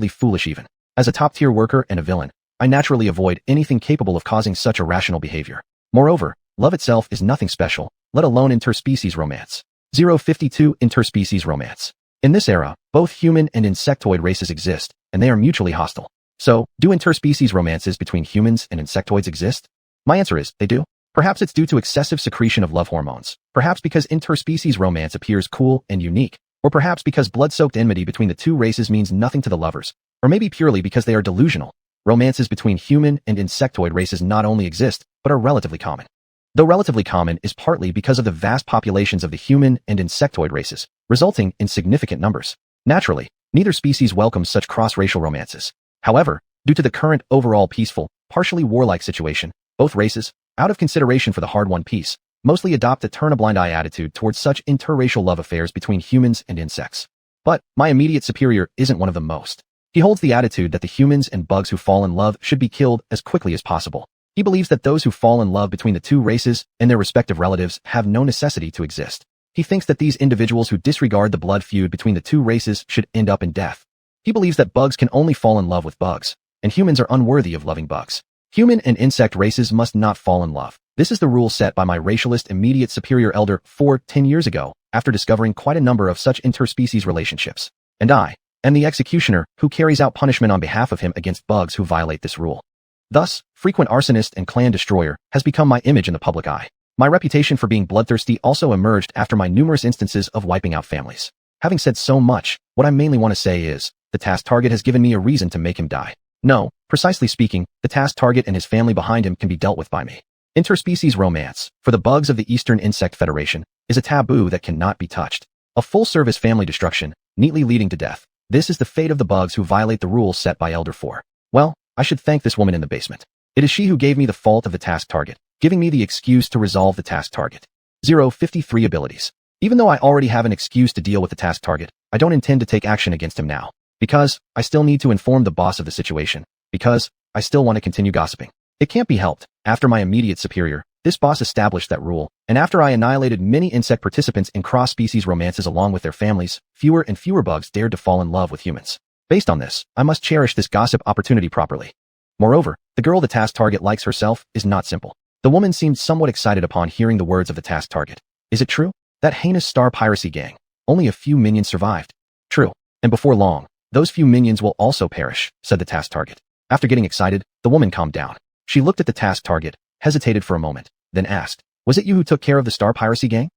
foolish even. As a top-tier worker and a villain, I naturally avoid anything capable of causing such irrational behavior. Moreover, love itself is nothing special, let alone interspecies romance. 052 Interspecies romance. In this era, both human and insectoid races exist, and they are mutually hostile. So, do interspecies romances between humans and insectoids exist? My answer is, they do. Perhaps it's due to excessive secretion of love hormones. Perhaps because interspecies romance appears cool and unique. Or perhaps because blood-soaked enmity between the two races means nothing to the lovers. Or maybe purely because they are delusional. Romances between human and insectoid races not only exist, but are relatively common. Though relatively common is partly because of the vast populations of the human and insectoid races, resulting in significant numbers. Naturally, neither species welcomes such cross-racial romances. However, due to the current overall peaceful, partially warlike situation, both races, out of consideration for the hard-won peace, mostly adopt a turn-a-blind-eye attitude towards such interracial love affairs between humans and insects. But my immediate superior isn't one of them most. He holds the attitude that the humans and bugs who fall in love should be killed as quickly as possible. He believes that those who fall in love between the two races and their respective relatives have no necessity to exist. He thinks that these individuals who disregard the blood feud between the two races should end up in death. He believes that bugs can only fall in love with bugs, and humans are unworthy of loving bugs. Human and insect races must not fall in love. This is the rule set by my racialist immediate superior elder 10 years ago, after discovering quite a number of such interspecies relationships. And I am the executioner who carries out punishment on behalf of him against bugs who violate this rule. Thus, frequent arsonist and clan destroyer has become my image in the public eye. My reputation for being bloodthirsty also emerged after my numerous instances of wiping out families. Having said so much, what I mainly want to say is, the task target has given me a reason to make him die. No, precisely speaking, the task target and his family behind him can be dealt with by me. Interspecies romance, for the bugs of the Eastern Insect Federation, is a taboo that cannot be touched. A full-service family destruction, neatly leading to death. This is the fate of the bugs who violate the rules set by Elder 4. Well, I should thank this woman in the basement. It is she who gave me the fault of the task target, giving me the excuse to resolve the task target. 053 abilities. Even though I already have an excuse to deal with the task target, I don't intend to take action against him now. Because I still need to inform the boss of the situation. Because I still want to continue gossiping. It can't be helped. After my immediate superior, this boss established that rule, and after I annihilated many insect participants in cross-species romances along with their families, fewer and fewer bugs dared to fall in love with humans. Based on this, I must cherish this gossip opportunity properly. Moreover, the girl the task target likes herself is not simple. The woman seemed somewhat excited upon hearing the words of the task target. Is it true? That heinous star piracy gang. Only a few minions survived. True. And before long, those few minions will also perish, said the task target. After getting excited, the woman calmed down. She looked at the task target, hesitated for a moment, then asked, was it you who took care of the star piracy gang?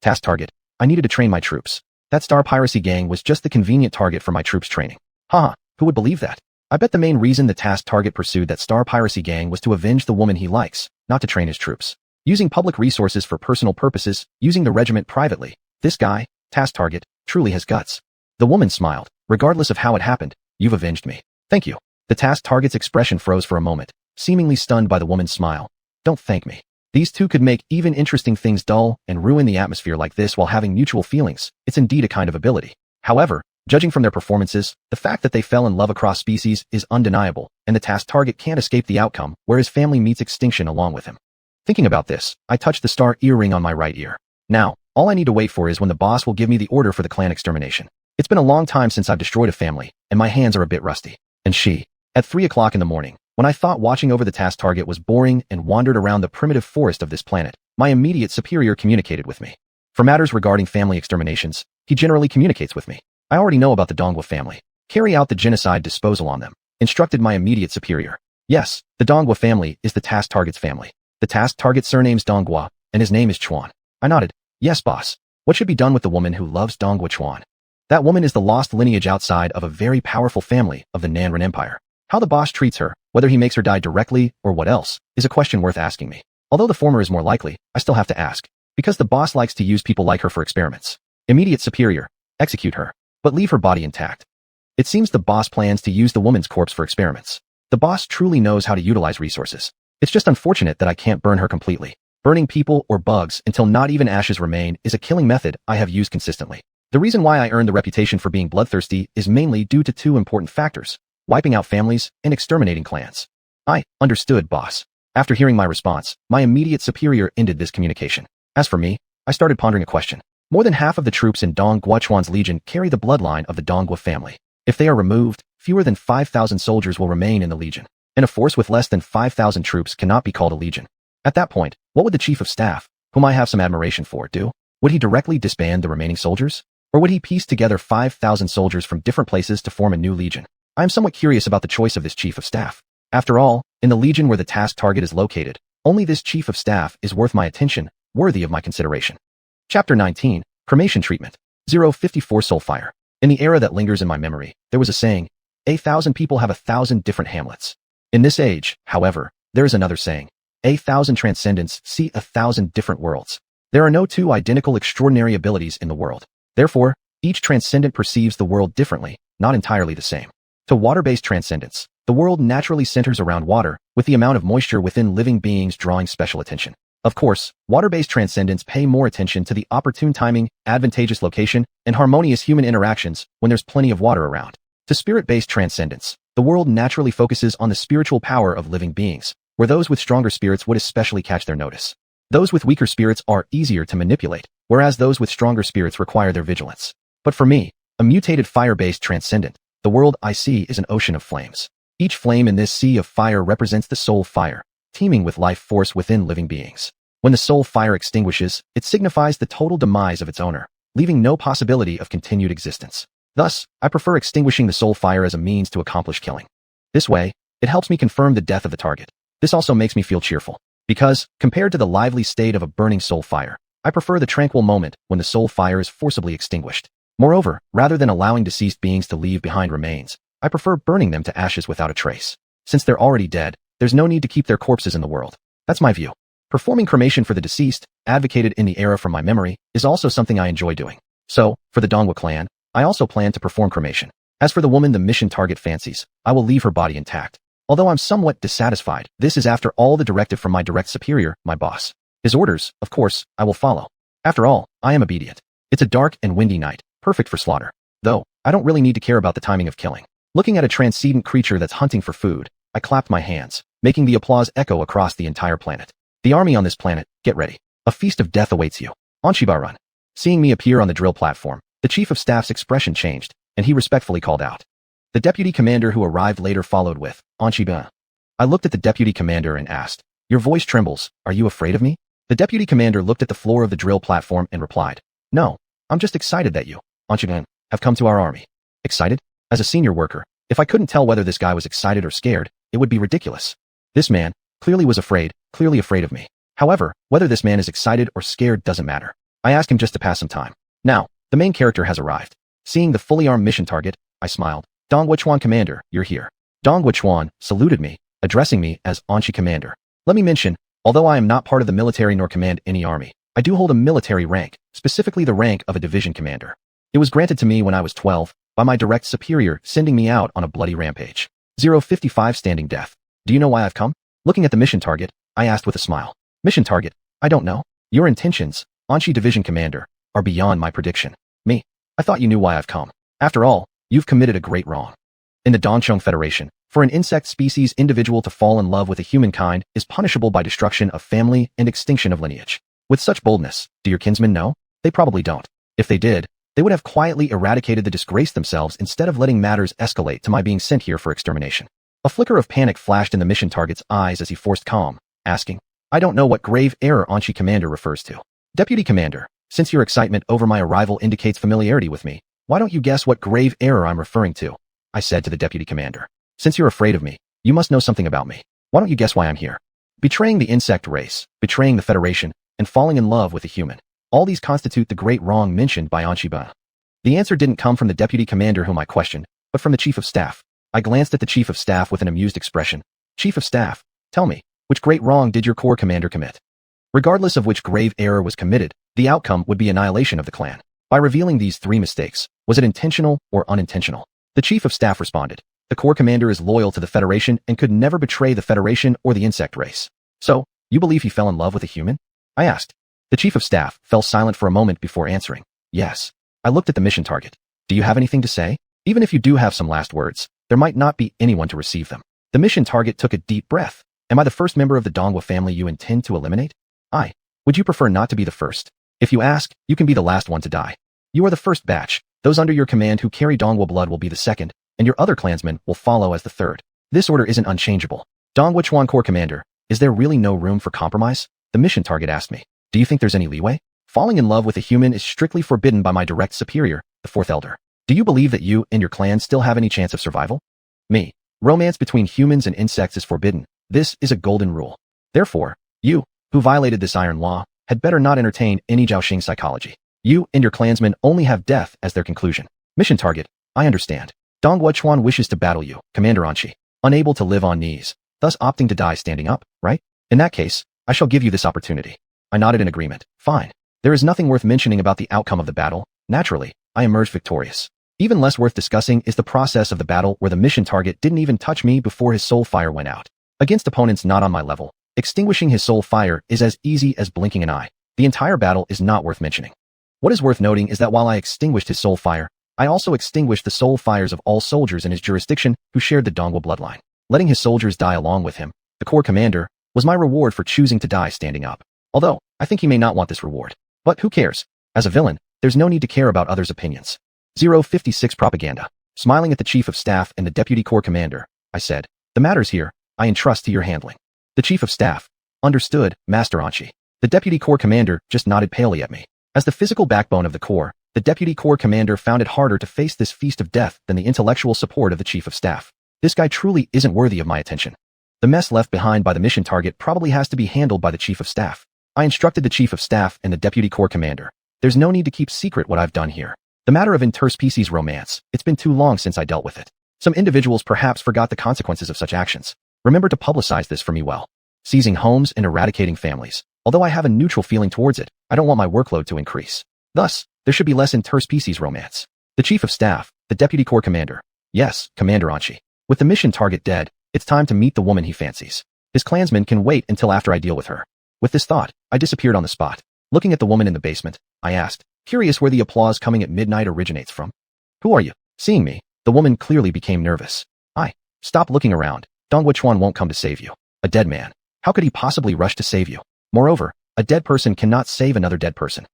Task target, I needed to train my troops. That star piracy gang was just the convenient target for my troops' training. Haha, who would believe that? I bet the main reason the task target pursued that star piracy gang was to avenge the woman he likes, not to train his troops. Using public resources for personal purposes, using the regiment privately. This guy, task target, truly has guts. The woman smiled. Regardless of how it happened, you've avenged me. Thank you. The task target's expression froze for a moment, seemingly stunned by the woman's smile. Don't thank me. These two could make even interesting things dull and ruin the atmosphere like this while having mutual feelings. It's indeed a kind of ability. However, judging from their performances, the fact that they fell in love across species is undeniable, and the task target can't escape the outcome where his family meets extinction along with him. Thinking about this, I touched the star earring on my right ear. Now, all I need to wait for is when the boss will give me the order for the clan extermination. It's been a long time since I've destroyed a family, and my hands are a bit rusty. And at 3 o'clock in the morning, when I thought watching over the task target was boring and wandered around the primitive forest of this planet, my immediate superior communicated with me. For matters regarding family exterminations, he generally communicates with me. I already know about the Dongwa family. Carry out the genocide disposal on them, instructed my immediate superior. Yes, the Dongwa family is the task target's family. The task target's surname's Dongwa, and his name is Chuan. I nodded. Yes, boss. What should be done with the woman who loves Dongwa Chuan? That woman is the lost lineage outside of a very powerful family of the Nanren Empire. How the boss treats her, whether he makes her die directly or what else, is a question worth asking me. Although the former is more likely, I still have to ask. Because the boss likes to use people like her for experiments. Immediate superior. Execute her. But leave her body intact. It seems the boss plans to use the woman's corpse for experiments. The boss truly knows how to utilize resources. It's just unfortunate that I can't burn her completely. Burning people or bugs until not even ashes remain is a killing method I have used consistently. The reason why I earned the reputation for being bloodthirsty is mainly due to two important factors: wiping out families and exterminating clans. I understood, boss. After hearing my response, my immediate superior ended this communication. As for me, I started pondering a question. More than half of the troops in Dong Guochuan's legion carry the bloodline of the Dongwa family. If they are removed, fewer than 5,000 soldiers will remain in the legion, and a force with less than 5,000 troops cannot be called a legion. At that point, what would the chief of staff, whom I have some admiration for, do? Would he directly disband the remaining soldiers? Or would he piece together 5,000 soldiers from different places to form a new legion? I am somewhat curious about the choice of this chief of staff. After all, in the legion where the task target is located, only this chief of staff is worth my attention, worthy of my consideration. Chapter 19, Cremation Treatment. 054 Soulfire. In the era that lingers in my memory, there was a saying, 1,000 people have 1,000 different Hamlets. In this age, however, there is another saying, 1,000 transcendents see 1,000 different worlds. There are no two identical extraordinary abilities in the world. Therefore, each transcendent perceives the world differently, not entirely the same. To water-based transcendents, the world naturally centers around water, with the amount of moisture within living beings drawing special attention. Of course, water-based transcendents pay more attention to the opportune timing, advantageous location, and harmonious human interactions when there's plenty of water around. To spirit-based transcendents, the world naturally focuses on the spiritual power of living beings, where those with stronger spirits would especially catch their notice. Those with weaker spirits are easier to manipulate, whereas those with stronger spirits require their vigilance. But for me, a mutated fire-based transcendent, The world I see is an ocean of flames. Each flame in this sea of fire represents the soul fire, teeming with life force within living beings. When the soul fire extinguishes, it signifies the total demise of its owner, leaving no possibility of continued existence. Thus, I prefer extinguishing the soul fire as a means to accomplish killing. This way, it helps me confirm the death of the target. This also makes me feel cheerful, because, compared to the lively state of a burning soul fire, I prefer the tranquil moment when the soul fire is forcibly extinguished. Moreover, rather than allowing deceased beings to leave behind remains, I prefer burning them to ashes without a trace. Since they're already dead, there's no need to keep their corpses in the world. That's my view. Performing cremation for the deceased, advocated in the era from my memory, is also something I enjoy doing. So, for the Dongwu clan, I also plan to perform cremation. As for the woman the mission target fancies, I will leave her body intact. Although I'm somewhat dissatisfied, this is after all the directive from my direct superior, my boss. His orders, of course, I will follow. After all, I am obedient. It's a dark and windy night, perfect for slaughter. Though, I don't really need to care about the timing of killing. Looking at a transcendent creature that's hunting for food, I clapped my hands, making the applause echo across the entire planet. The army on this planet, get ready. A feast of death awaits you. Anshiba run. Seeing me appear on the drill platform, the chief of staff's expression changed, and he respectfully called out. The deputy commander who arrived later followed with, Anshiba. I looked at the deputy commander and asked, your voice trembles, are you afraid of me? The deputy commander looked at the floor of the drill platform and replied, no, I'm just excited that you, Anshiba, have come to our army. Excited? As a senior worker, if I couldn't tell whether this guy was excited or scared, it would be ridiculous. This man, clearly afraid of me. However, whether this man is excited or scared doesn't matter. I asked him just to pass some time. Now, the main character has arrived. Seeing the fully armed mission target, I smiled. Dongwu Chuan Commander, you're here. Dongwu Chuan saluted me, addressing me as Anshi Commander. Let me mention, although I am not part of the military nor command any army, I do hold a military rank, specifically the rank of a division commander. It was granted to me when I was 12, by my direct superior sending me out on a bloody rampage. 055 standing death. Do you know why I've come? Looking at the mission target, I asked with a smile. Mission target? I don't know. Your intentions, Anshi Division Commander, are beyond my prediction. Me? I thought you knew why I've come. After all, you've committed a great wrong. In the Dongcheng Federation, for an insect species individual to fall in love with a humankind is punishable by destruction of family and extinction of lineage. With such boldness, do your kinsmen know? They probably don't. If they did, they would have quietly eradicated the disgrace themselves instead of letting matters escalate to my being sent here for extermination. A flicker of panic flashed in the mission target's eyes as he forced calm, asking, I don't know what grave error Anshi Commander refers to. Deputy Commander, since your excitement over my arrival indicates familiarity with me, why don't you guess what grave error I'm referring to? I said to the Deputy Commander. Since you're afraid of me, you must know something about me. Why don't you guess why I'm here? Betraying the insect race, betraying the Federation, and falling in love with a human. All these constitute the great wrong mentioned by Anshiba. The answer didn't come from the Deputy Commander whom I questioned, but from the Chief of Staff. I glanced at the Chief of Staff with an amused expression. Chief of Staff, tell me, which great wrong did your Corps Commander commit? Regardless of which grave error was committed, the outcome would be annihilation of the clan. By revealing these three mistakes, was it intentional or unintentional? The Chief of Staff responded. The Corps Commander is loyal to the Federation and could never betray the Federation or the insect race. So, you believe he fell in love with a human? I asked. The Chief of Staff fell silent for a moment before answering. Yes. I looked at the mission target. Do you have anything to say? Even if you do have some last words, there might not be anyone to receive them. The mission target took a deep breath. Am I the first member of the Dongwu family you intend to eliminate? Would you prefer not to be the first? If you ask, you can be the last one to die. You are the first batch. Those under your command who carry Dongwu blood will be the second, and your other clansmen will follow as the third. This order isn't unchangeable. Dongwu Chuan Corps Commander, is there really no room for compromise? The mission target asked me. Do you think there's any leeway? Falling in love with a human is strictly forbidden by my direct superior, the fourth elder. Do you believe that you and your clan still have any chance of survival? Me. Romance between humans and insects is forbidden. This is a golden rule. Therefore, you, who violated this iron law, had better not entertain any Jiaoxing psychology. You and your clansmen only have death as their conclusion. Mission target, I understand. Dongwu Chuan wishes to battle you, Commander Anshi, unable to live on knees, thus opting to die standing up, right? In that case, I shall give you this opportunity. I nodded in agreement. Fine. There is nothing worth mentioning about the outcome of the battle. Naturally, I emerged victorious. Even less worth discussing is the process of the battle where the mission target didn't even touch me before his soul fire went out. Against opponents not on my level, extinguishing his soul fire is as easy as blinking an eye. The entire battle is not worth mentioning. What is worth noting is that while I extinguished his soul fire, I also extinguished the soul fires of all soldiers in his jurisdiction who shared the Dongwu bloodline. Letting his soldiers die along with him, the Corps Commander, was my reward for choosing to die standing up. Although, I think he may not want this reward. But who cares? As a villain, there's no need to care about others' opinions. 056 Propaganda. Smiling at the chief of staff and the deputy corps commander, I said, "The matters here, I entrust to your handling." The chief of staff, "Understood, Master Anchi." The deputy corps commander just nodded palely at me. As the physical backbone of the corps, the deputy corps commander found it harder to face this feast of death than the intellectual support of the chief of staff. This guy truly isn't worthy of my attention. The mess left behind by the mission target probably has to be handled by the chief of staff. I instructed the chief of staff and the deputy corps commander. There's no need to keep secret what I've done here. The matter of interspecies romance, it's been too long since I dealt with it. Some individuals perhaps forgot the consequences of such actions. Remember to publicize this for me well. Seizing homes and eradicating families. Although I have a neutral feeling towards it, I don't want my workload to increase. Thus, there should be less interspecies romance. The chief of staff, the deputy corps commander. Yes, Commander Anchi. With the mission target dead, it's time to meet the woman he fancies. His clansmen can wait until after I deal with her. With this thought, I disappeared on the spot. Looking at the woman in the basement, I asked, curious where the applause coming at midnight originates from. "Who are you?" Seeing me, the woman clearly became nervous. Stop looking around. Dong Wuchuan won't come to save you. A dead man. How could he possibly rush to save you? Moreover, a dead person cannot save another dead person.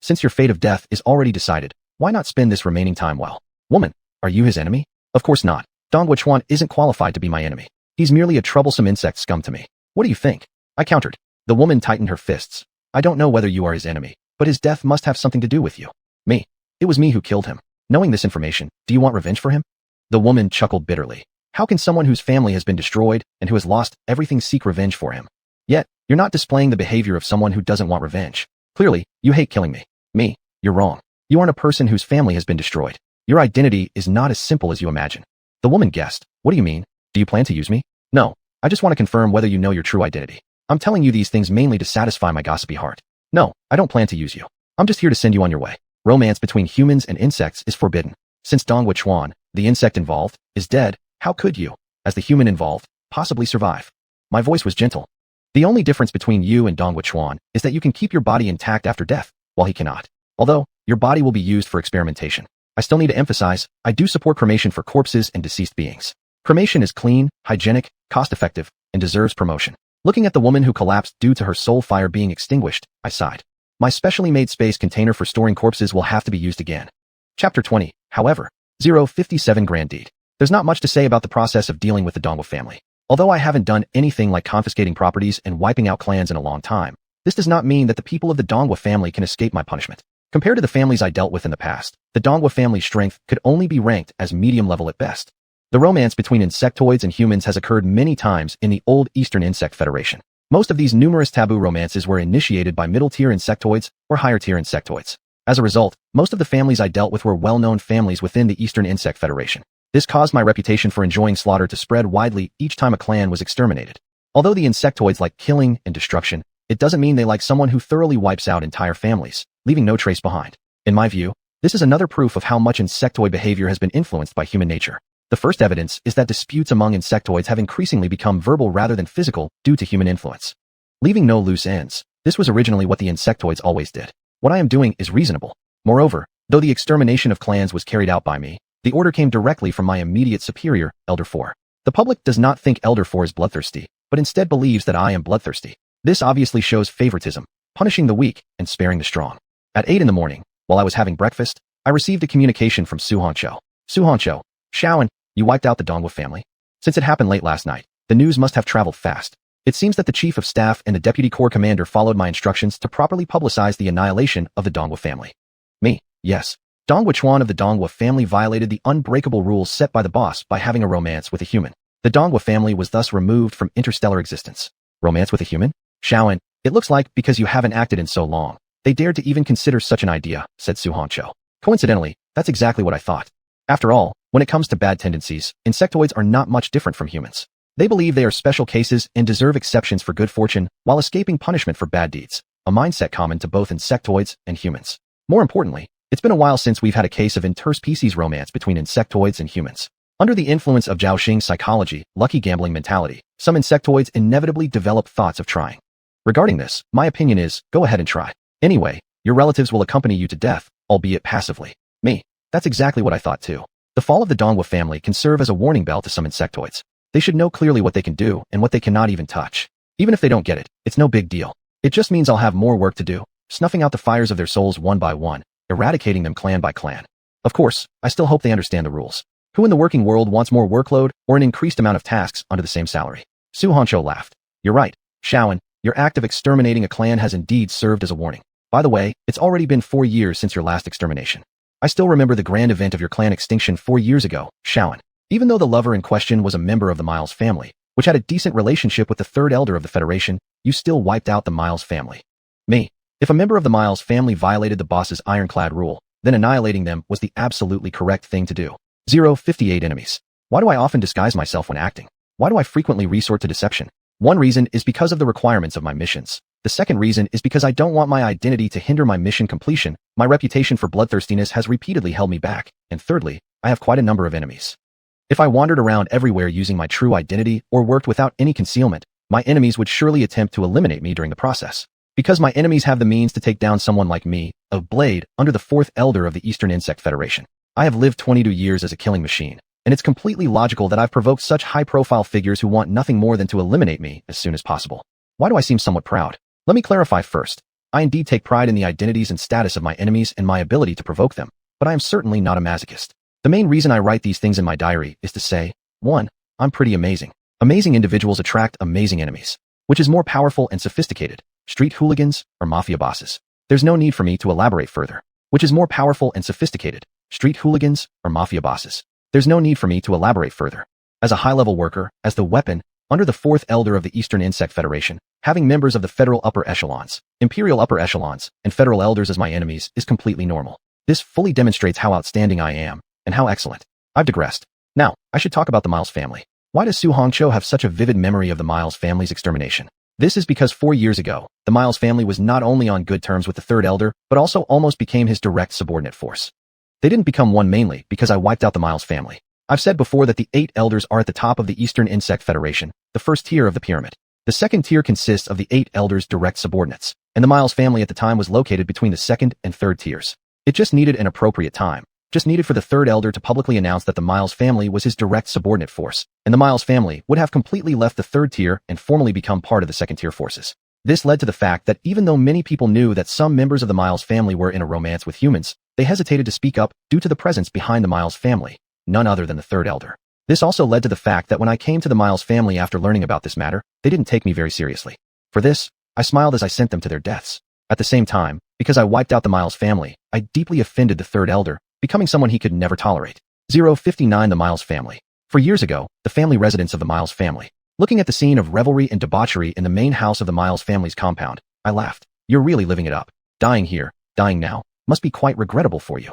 Since your fate of death is already decided, why not spend this remaining time well? Woman, are you his enemy? Of course not. Dong Wuchuan isn't qualified to be my enemy. He's merely a troublesome insect scum to me. What do you think? I countered. The woman tightened her fists. I don't know whether you are his enemy, but his death must have something to do with you. Me. It was me who killed him. Knowing this information, do you want revenge for him? The woman chuckled bitterly. How can someone whose family has been destroyed and who has lost everything seek revenge for him? Yet, you're not displaying the behavior of someone who doesn't want revenge. Clearly, you hate killing me. Me. You're wrong. You aren't a person whose family has been destroyed. Your identity is not as simple as you imagine. The woman guessed. What do you mean? Do you plan to use me? No. I just want to confirm whether you know your true identity. I'm telling you these things mainly to satisfy my gossipy heart. No, I don't plan to use you. I'm just here to send you on your way. Romance between humans and insects is forbidden. Since Dong Wuchuan, the insect involved, is dead, how could you, as the human involved, possibly survive? My voice was gentle. The only difference between you and Dong Wuchuan is that you can keep your body intact after death, while he cannot. Although, your body will be used for experimentation. I still need to emphasize, I do support cremation for corpses and deceased beings. Cremation is clean, hygienic, cost-effective, and deserves promotion. Looking at the woman who collapsed due to her soul fire being extinguished, I sighed. My specially made space container for storing corpses will have to be used again. Chapter 20, however, 057 Grand Deed. There's not much to say about the process of dealing with the Dongwu family. Although I haven't done anything like confiscating properties and wiping out clans in a long time, this does not mean that the people of the Dongwu family can escape my punishment. Compared to the families I dealt with in the past, the Dongwu family's strength could only be ranked as medium level at best. The romance between insectoids and humans has occurred many times in the old Eastern Insect Federation. Most of these numerous taboo romances were initiated by middle-tier insectoids or higher-tier insectoids. As a result, most of the families I dealt with were well-known families within the Eastern Insect Federation. This caused my reputation for enjoying slaughter to spread widely each time a clan was exterminated. Although the insectoids like killing and destruction, it doesn't mean they like someone who thoroughly wipes out entire families, leaving no trace behind. In my view, this is another proof of how much insectoid behavior has been influenced by human nature. The first evidence is that disputes among insectoids have increasingly become verbal rather than physical due to human influence. Leaving no loose ends, this was originally what the insectoids always did. What I am doing is reasonable. Moreover, though the extermination of clans was carried out by me, the order came directly from my immediate superior, Elder 4. The public does not think Elder 4 is bloodthirsty, but instead believes that I am bloodthirsty. This obviously shows favoritism, punishing the weak and sparing the strong. At 8 in the morning, while I was having breakfast, I received a communication from Su Hongqiu. Su Hongqiu, Shaoan, you wiped out the Dongwu family? Since it happened late last night, the news must have traveled fast. It seems that the chief of staff and the deputy corps commander followed my instructions to properly publicize the annihilation of the Dongwu family. Me, yes. Dong Wuchuan of the Dongwu family violated the unbreakable rules set by the boss by having a romance with a human. The Dongwu family was thus removed from interstellar existence. Romance with a human? Shaoan, it looks like because you haven't acted in so long, they dared to even consider such an idea, said Su Hongqiu. Coincidentally, that's exactly what I thought. After all, when it comes to bad tendencies, insectoids are not much different from humans. They believe they are special cases and deserve exceptions for good fortune while escaping punishment for bad deeds, a mindset common to both insectoids and humans. More importantly, it's been a while since we've had a case of interspecies romance between insectoids and humans. Under the influence of Zhaoxing psychology, lucky gambling mentality, some insectoids inevitably develop thoughts of trying. Regarding this, my opinion is, go ahead and try. Anyway, your relatives will accompany you to death, albeit passively. Me. That's exactly what I thought too. The fall of the Dongwu family can serve as a warning bell to some insectoids. They should know clearly what they can do and what they cannot even touch. Even if they don't get it, it's no big deal. It just means I'll have more work to do, snuffing out the fires of their souls one by one, eradicating them clan by clan. Of course, I still hope they understand the rules. Who in the working world wants more workload or an increased amount of tasks under the same salary? Su Hongqiu laughed. You're right, Shaoan, your act of exterminating a clan has indeed served as a warning. By the way, it's already been 4 years since your last extermination. I still remember the grand event of your clan extinction 4 years ago, Shaoan. Even though the lover in question was a member of the Miles family, which had a decent relationship with the third elder of the Federation, you still wiped out the Miles family. Me. If a member of the Miles family violated the boss's ironclad rule, then annihilating them was the absolutely correct thing to do. 058 enemies. Why do I often disguise myself when acting? Why do I frequently resort to deception? One reason is because of the requirements of my missions. The second reason is because I don't want my identity to hinder my mission completion. My reputation for bloodthirstiness has repeatedly held me back. And thirdly, I have quite a number of enemies. If I wandered around everywhere using my true identity or worked without any concealment, my enemies would surely attempt to eliminate me during the process. Because my enemies have the means to take down someone like me, a blade, under the fourth elder of the Eastern Insect Federation. I have lived 22 years as a killing machine, and it's completely logical that I've provoked such high-profile figures who want nothing more than to eliminate me as soon as possible. Why do I seem somewhat proud? Let me clarify first. I indeed take pride in the identities and status of my enemies and my ability to provoke them, but I am certainly not a masochist. The main reason I write these things in my diary is to say, 1. I'm pretty amazing. Amazing individuals attract amazing enemies. Which is more powerful and sophisticated, street hooligans or mafia bosses? There's no need for me to elaborate further. Which is more powerful and sophisticated, street hooligans or mafia bosses? There's no need for me to elaborate further. As a high-level worker, as the weapon, under the fourth elder of the Eastern Insect Federation, having members of the federal upper echelons, imperial upper echelons, and federal elders as my enemies is completely normal. This fully demonstrates how outstanding I am, and how excellent. I've digressed. Now, I should talk about the Miles family. Why does Su Hongqiu have such a vivid memory of the Miles family's extermination? This is because 4 years ago, the Miles family was not only on good terms with the third elder, but also almost became his direct subordinate force. They didn't become one mainly because I wiped out the Miles family. I've said before that the 8 elders are at the top of the Eastern Insect Federation, the first tier of the pyramid. The second tier consists of the 8 elders' direct subordinates, and the Miles family at the time was located between the second and third tiers. It just needed an appropriate time. Just needed for the third elder to publicly announce that the Miles family was his direct subordinate force, and the Miles family would have completely left the third tier and formally become part of the second tier forces. This led to the fact that even though many people knew that some members of the Miles family were in a romance with humans, they hesitated to speak up due to the presence behind the Miles family, none other than the third elder. This also led to the fact that when I came to the Miles family after learning about this matter, they didn't take me very seriously. For this, I smiled as I sent them to their deaths. At the same time, because I wiped out the Miles family, I deeply offended the third elder, becoming someone he could never tolerate. 059 The Miles family. For years ago, the family residence of the Miles family. Looking at the scene of revelry and debauchery in the main house of the Miles family's compound, I laughed. You're really living it up. Dying here, dying now, must be quite regrettable for you.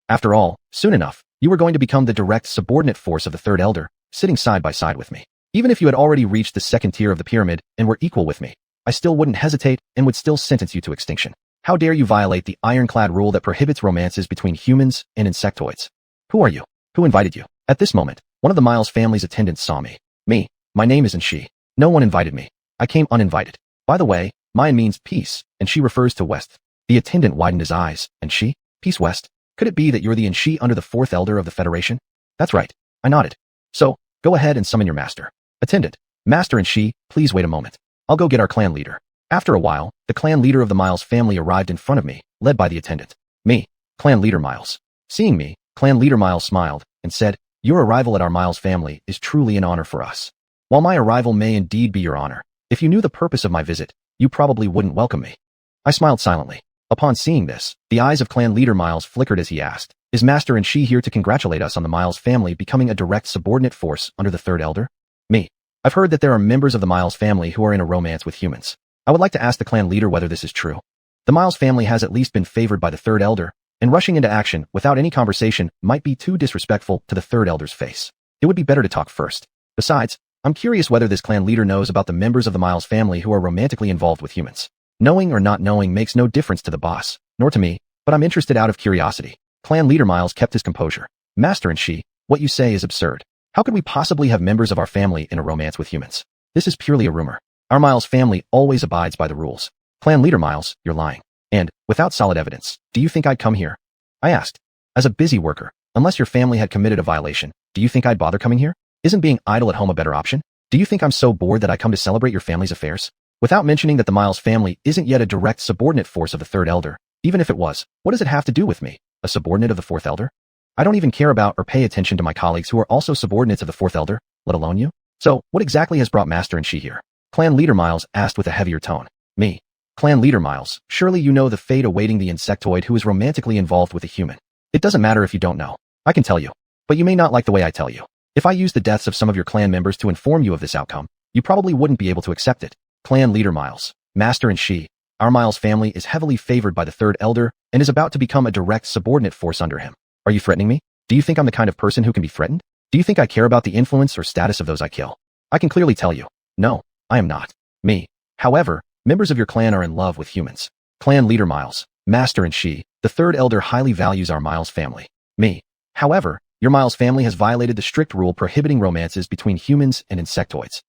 After all, soon enough, you were going to become the direct subordinate force of the third elder, sitting side by side with me. Even if you had already reached the second tier of the pyramid and were equal with me, I still wouldn't hesitate and would still sentence you to extinction. How dare you violate the ironclad rule that prohibits romances between humans and insectoids? Who are you? Who invited you? At this moment, one of the Miles family's attendants saw me. Me. My name isn't she. No one invited me. I came uninvited. By the way, mine means peace, and she refers to West. The attendant widened his eyes, and she? Peace West? Could it be that you're the and she under the fourth elder of the Federation? That's right. I nodded. So, go ahead and summon your master. Attendant. Master and she, please wait a moment. I'll go get our clan leader. After a while, the clan leader of the Miles family arrived in front of me, led by the attendant. Me. Clan leader Miles. Seeing me, clan leader Miles smiled and said, your arrival at our Miles family is truly an honor for us. While my arrival may indeed be your honor, if you knew the purpose of my visit, you probably wouldn't welcome me. I smiled silently. Upon seeing this, the eyes of clan leader Miles flickered as he asked, is Master and she here to congratulate us on the Miles family becoming a direct subordinate force under the third elder? Me. I've heard that there are members of the Miles family who are in a romance with humans. I would like to ask the clan leader whether this is true. The Miles family has at least been favored by the third elder, and rushing into action without any conversation might be too disrespectful to the third elder's face. It would be better to talk first. Besides, I'm curious whether this clan leader knows about the members of the Miles family who are romantically involved with humans. Knowing or not knowing makes no difference to the boss, nor to me, but I'm interested out of curiosity. Clan leader Miles kept his composure. Master and she, what you say is absurd. How could we possibly have members of our family in a romance with humans? This is purely a rumor. Our Miles family always abides by the rules. Clan leader Miles, you're lying. And, without solid evidence, do you think I'd come here? I asked. As a busy worker, unless your family had committed a violation, do you think I'd bother coming here? Isn't being idle at home a better option? Do you think I'm so bored that I come to celebrate your family's affairs? Without mentioning that the Miles family isn't yet a direct subordinate force of the third elder, even if it was, what does it have to do with me, a subordinate of the fourth elder? I don't even care about or pay attention to my colleagues who are also subordinates of the fourth elder, let alone you. So, what exactly has brought Master and She here? Clan Leader Miles asked with a heavier tone. Me. Clan Leader Miles, surely you know the fate awaiting the insectoid who is romantically involved with a human. It doesn't matter if you don't know. I can tell you. But you may not like the way I tell you. If I use the deaths of some of your clan members to inform you of this outcome, you probably wouldn't be able to accept it. Clan Leader Miles, Master and She, our Miles family is heavily favored by the third elder and is about to become a direct subordinate force under him. Are you threatening me? Do you think I'm the kind of person who can be threatened? Do you think I care about the influence or status of those I kill? I can clearly tell you. No, I am not. Me. However, members of your clan are in love with humans. Clan Leader Miles, Master and She, the third elder highly values our Miles family. Me. However, your Miles family has violated the strict rule prohibiting romances between humans and insectoids.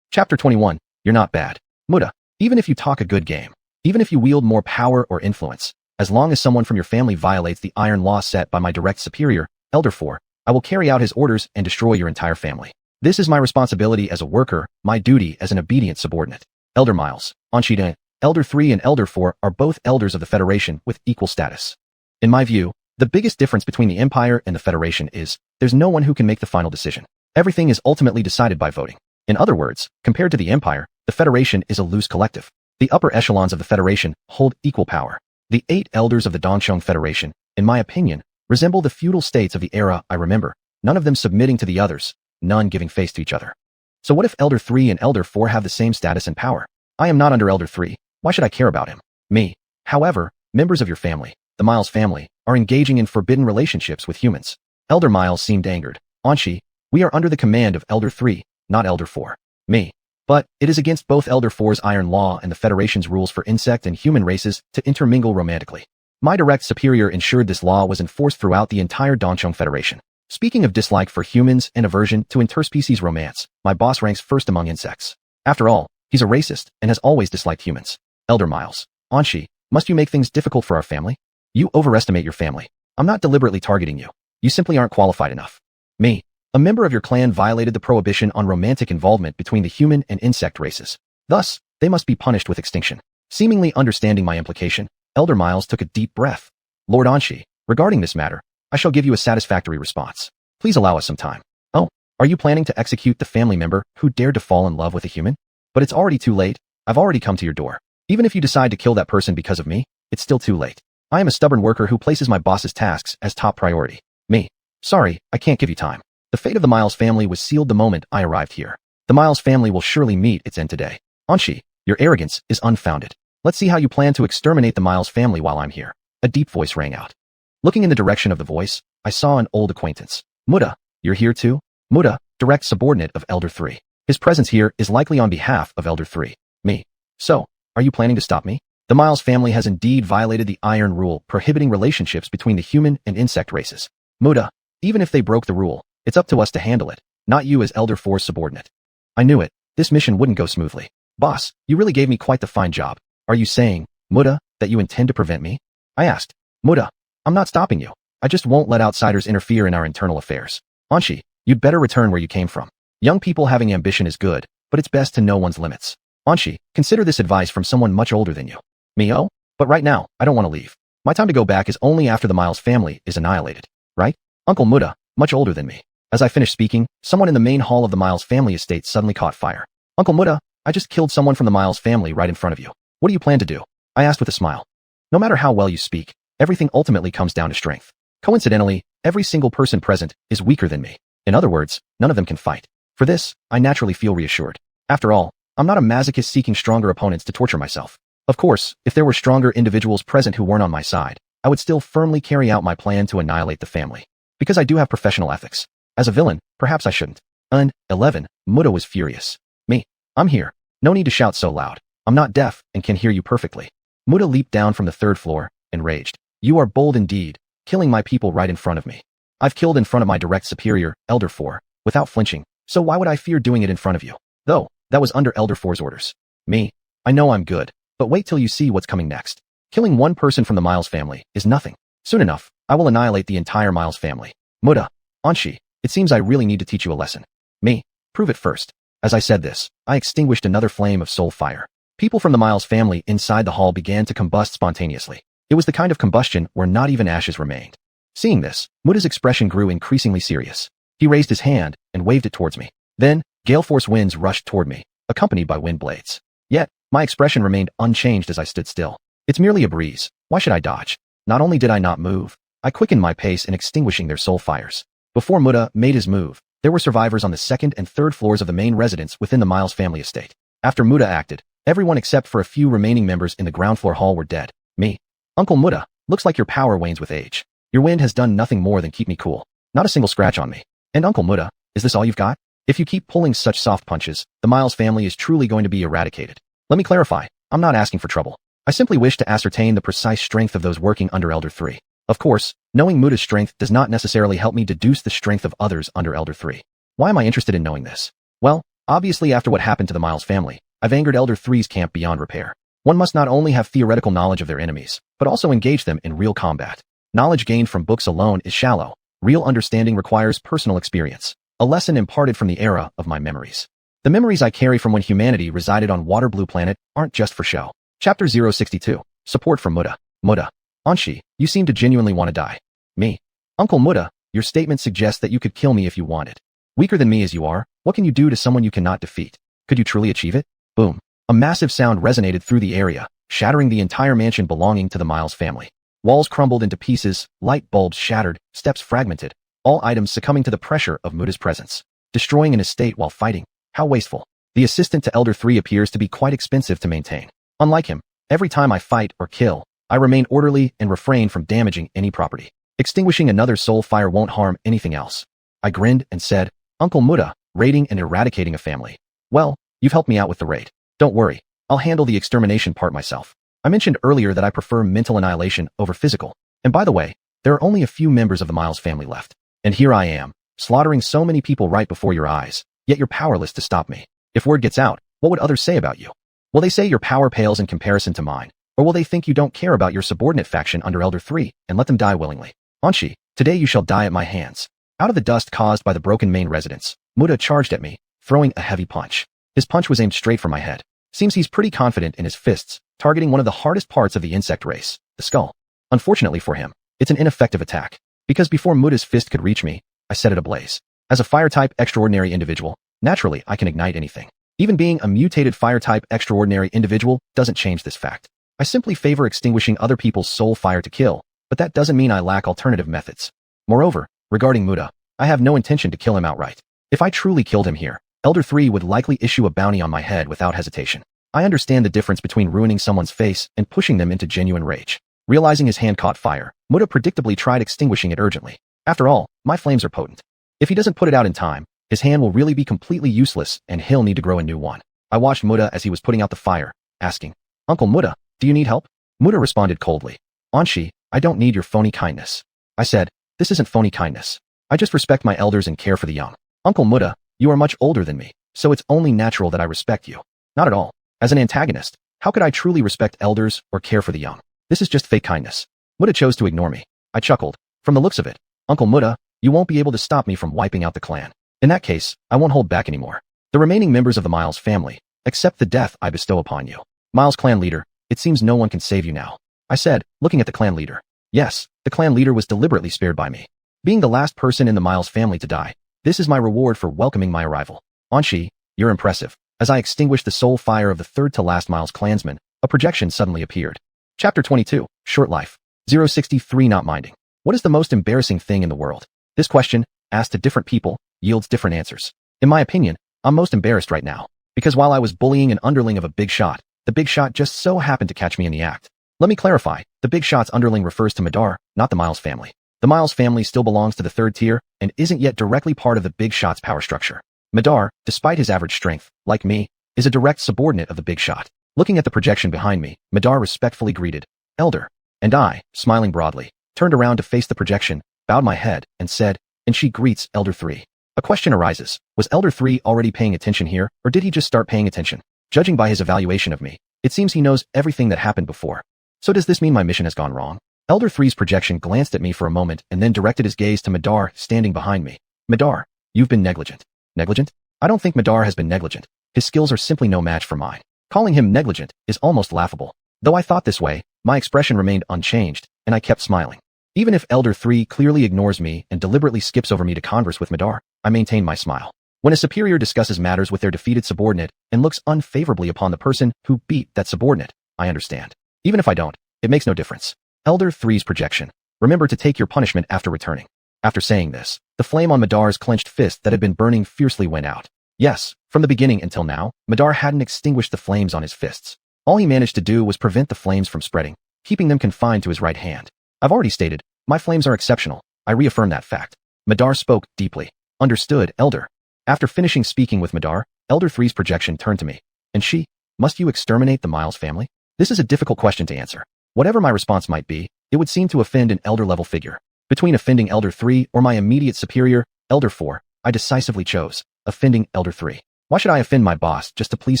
Chapter 21. You're not bad. Muda. Even if you talk a good game, even if you wield more power or influence, as long as someone from your family violates the iron law set by my direct superior, Elder 4, I will carry out his orders and destroy your entire family. This is my responsibility as a worker, my duty as an obedient subordinate. Elder Miles, Anshida, Elder 3 and Elder 4 are both elders of the Federation with equal status. In my view, the biggest difference between the Empire and the Federation is, there's no one who can make the final decision. Everything is ultimately decided by voting. In other words, compared to the Empire, the Federation is a loose collective. The upper echelons of the Federation hold equal power. The 8 elders of the Dongsheng Federation, in my opinion, resemble the feudal states of the era I remember, none of them submitting to the others, none giving face to each other. So what if Elder 3 and Elder 4 have the same status and power? I am not under Elder 3, why should I care about him? Me. However, members of your family, the Miles family, are engaging in forbidden relationships with humans. Elder Miles seemed angered. Anshi, we are under the command of Elder 3, not Elder 4. Me. But it is against both Elder 4's iron law and the Federation's rules for insect and human races to intermingle romantically. My direct superior ensured this law was enforced throughout the entire Dongsheng Federation. Speaking of dislike for humans and aversion to interspecies romance, my boss ranks first among insects. After all, he's a racist and has always disliked humans. Elder Miles, Anshi, must you make things difficult for our family? You overestimate your family. I'm not deliberately targeting you. You simply aren't qualified enough. Me. A member of your clan violated the prohibition on romantic involvement between the human and insect races. Thus, they must be punished with extinction. Seemingly understanding my implication, Elder Miles took a deep breath. Lord Anshi, regarding this matter, I shall give you a satisfactory response. Please allow us some time. Oh, are you planning to execute the family member who dared to fall in love with a human? But it's already too late. I've already come to your door. Even if you decide to kill that person because of me, it's still too late. I am a stubborn worker who places my boss's tasks as top priority. Me. Sorry, I can't give you time. The fate of the Miles family was sealed the moment I arrived here. The Miles family will surely meet its end today. Anshi, your arrogance is unfounded. Let's see how you plan to exterminate the Miles family while I'm here. A deep voice rang out. Looking in the direction of the voice, I saw an old acquaintance. Muda, you're here too? Muda, direct subordinate of Elder 3. His presence here is likely on behalf of Elder 3. Me. So, are you planning to stop me? The Miles family has indeed violated the iron rule prohibiting relationships between the human and insect races. Muda, even if they broke the rule, it's up to us to handle it, not you as Elder 4's subordinate. I knew it. This mission wouldn't go smoothly. Boss, you really gave me quite the fine job. Are you saying, Muda, that you intend to prevent me? I asked. Muda, I'm not stopping you. I just won't let outsiders interfere in our internal affairs. Anshi, you'd better return where you came from. Young people having ambition is good, but it's best to know one's limits. Anshi, consider this advice from someone much older than you. Me, oh? But right now, I don't want to leave. My time to go back is only after the Miles family is annihilated. Right? Uncle Muda, much older than me. As I finished speaking, someone in the main hall of the Miles family estate suddenly caught fire. Uncle Muda, I just killed someone from the Miles family right in front of you. What do you plan to do? I asked with a smile. No matter how well you speak, everything ultimately comes down to strength. Coincidentally, every single person present is weaker than me. In other words, none of them can fight. For this, I naturally feel reassured. After all, I'm not a masochist seeking stronger opponents to torture myself. Of course, if there were stronger individuals present who weren't on my side, I would still firmly carry out my plan to annihilate the family. Because I do have professional ethics. As a villain, perhaps I shouldn't. 11, Muda was furious. Me. I'm here. No need to shout so loud. I'm not deaf and can hear you perfectly. Muda leaped down from the 3rd floor and raged. You are bold indeed, killing my people right in front of me. I've killed in front of my direct superior, Elder 4, without flinching, so why would I fear doing it in front of you? Though, that was under Elder 4's orders. Me. I know I'm good, but wait till you see what's coming next. Killing one person from the Miles family is nothing. Soon enough, I will annihilate the entire Miles family. Muda. Anshi. It seems I really need to teach you a lesson. Me. Prove it first. As I said this, I extinguished another flame of soul fire. People from the Miles family inside the hall began to combust spontaneously. It was the kind of combustion where not even ashes remained. Seeing this, Muda's expression grew increasingly serious. He raised his hand and waved it towards me. Then, gale force winds rushed toward me, accompanied by wind blades. Yet, my expression remained unchanged as I stood still. It's merely a breeze. Why should I dodge? Not only did I not move, I quickened my pace in extinguishing their soul fires. Before Muda made his move, there were survivors on the second and third floors of the main residence within the Miles family estate. After Muda acted, everyone except for a few remaining members in the ground floor hall were dead. Me. Uncle Muda, looks like your power wanes with age. Your wind has done nothing more than keep me cool. Not a single scratch on me. And Uncle Muda, is this all you've got? If you keep pulling such soft punches, the Miles family is truly going to be eradicated. Let me clarify, I'm not asking for trouble. I simply wish to ascertain the precise strength of those working under Elder 3. Of course, knowing Muda's strength does not necessarily help me deduce the strength of others under Elder 3. Why am I interested in knowing this? Well, obviously after what happened to the Miles family, I've angered Elder 3's camp beyond repair. One must not only have theoretical knowledge of their enemies, but also engage them in real combat. Knowledge gained from books alone is shallow. Real understanding requires personal experience, a lesson imparted from the era of my memories. The memories I carry from when humanity resided on Water Blue Planet aren't just for show. Chapter 062. Support from Muda. Muda. Anshi, you seem to genuinely want to die. Me. Uncle Muda, your statement suggests that you could kill me if you wanted. Weaker than me as you are, what can you do to someone you cannot defeat? Could you truly achieve it? Boom. A massive sound resonated through the area, shattering the entire mansion belonging to the Miles family. Walls crumbled into pieces, light bulbs shattered, steps fragmented, all items succumbing to the pressure of Muda's presence. Destroying an estate while fighting. How wasteful. The assistant to Elder 3 appears to be quite expensive to maintain. Unlike him, every time I fight or kill, I remain orderly and refrain from damaging any property. Extinguishing another soul fire won't harm anything else. I grinned and said, Uncle Muda, raiding and eradicating a family. Well, you've helped me out with the raid. Don't worry, I'll handle the extermination part myself. I mentioned earlier that I prefer mental annihilation over physical. And by the way, there are only a few members of the Miles family left. And here I am, slaughtering so many people right before your eyes, yet you're powerless to stop me. If word gets out, what would others say about you? Will they say your power pales in comparison to mine? Or will they think you don't care about your subordinate faction under Elder 3 and let them die willingly? Anshi, today you shall die at my hands. Out of the dust caused by the broken main residence, Muda charged at me, throwing a heavy punch. His punch was aimed straight for my head. Seems he's pretty confident in his fists, targeting one of the hardest parts of the insect race, the skull. Unfortunately for him, it's an ineffective attack, because before Muda's fist could reach me, I set it ablaze. As a fire-type extraordinary individual, naturally I can ignite anything. Even being a mutated fire-type extraordinary individual doesn't change this fact. I simply favor extinguishing other people's soul fire to kill, but that doesn't mean I lack alternative methods. Moreover, regarding Muda, I have no intention to kill him outright. If I truly killed him here, Elder 3 would likely issue a bounty on my head without hesitation. I understand the difference between ruining someone's face and pushing them into genuine rage. Realizing his hand caught fire, Muda predictably tried extinguishing it urgently. After all, my flames are potent. If he doesn't put it out in time, his hand will really be completely useless and he'll need to grow a new one. I watched Muda as he was putting out the fire, asking, Uncle Muda, do you need help? Muda responded coldly, Anshi, I don't need your phony kindness. I said, this isn't phony kindness. I just respect my elders and care for the young. Uncle Muda, you are much older than me, so it's only natural that I respect you. Not at all. As an antagonist, how could I truly respect elders or care for the young? This is just fake kindness. Muda chose to ignore me. I chuckled. From the looks of it, Uncle Muda, you won't be able to stop me from wiping out the clan. In that case, I won't hold back anymore. The remaining members of the Miles family, accept the death I bestow upon you. Miles clan leader, it seems no one can save you now. I said, looking at the clan leader. Yes, the clan leader was deliberately spared by me. Being the last person in the Miles family to die, this is my reward for welcoming my arrival. Anshi, you're impressive. As I extinguished the soul fire of the third-to-last Miles clansman, a projection suddenly appeared. Chapter 22, Short Life. 063 Not minding. What is the most embarrassing thing in the world? This question, asked to different people, yields different answers. In my opinion, I'm most embarrassed right now, because while I was bullying an underling of a big shot, the big shot just so happened to catch me in the act. Let me clarify, the big shot's underling refers to Madar, not the Miles family. The Miles family still belongs to the third tier and isn't yet directly part of the big shot's power structure. Madar, despite his average strength, like me, is a direct subordinate of the big shot. Looking at the projection behind me, Madar respectfully greeted, Elder. And I, smiling broadly, turned around to face the projection, bowed my head, and said, and she greets Elder 3. A question arises, was Elder 3 already paying attention here, or did he just start paying attention? Judging by his evaluation of me, it seems he knows everything that happened before. So does this mean my mission has gone wrong? Elder 3's projection glanced at me for a moment and then directed his gaze to Madar standing behind me. Madar, you've been negligent. Negligent? I don't think Madar has been negligent. His skills are simply no match for mine. Calling him negligent is almost laughable. Though I thought this way, my expression remained unchanged, and I kept smiling. Even if Elder 3 clearly ignores me and deliberately skips over me to converse with Madar, I maintain my smile. When a superior discusses matters with their defeated subordinate and looks unfavorably upon the person who beat that subordinate, I understand. Even if I don't, it makes no difference. Elder 3's projection. Remember to take your punishment after returning. After saying this, the flame on Madar's clenched fist that had been burning fiercely went out. Yes, from the beginning until now, Madar hadn't extinguished the flames on his fists. All he managed to do was prevent the flames from spreading, keeping them confined to his right hand. I've already stated, my flames are exceptional. I reaffirm that fact. Madar spoke deeply. Understood, Elder. After finishing speaking with Madar, Elder 3's projection turned to me. And she, must you exterminate the Miles family? This is a difficult question to answer. Whatever my response might be, it would seem to offend an Elder-level figure. Between offending Elder 3 or my immediate superior, Elder 4, I decisively chose offending Elder 3. Why should I offend my boss just to please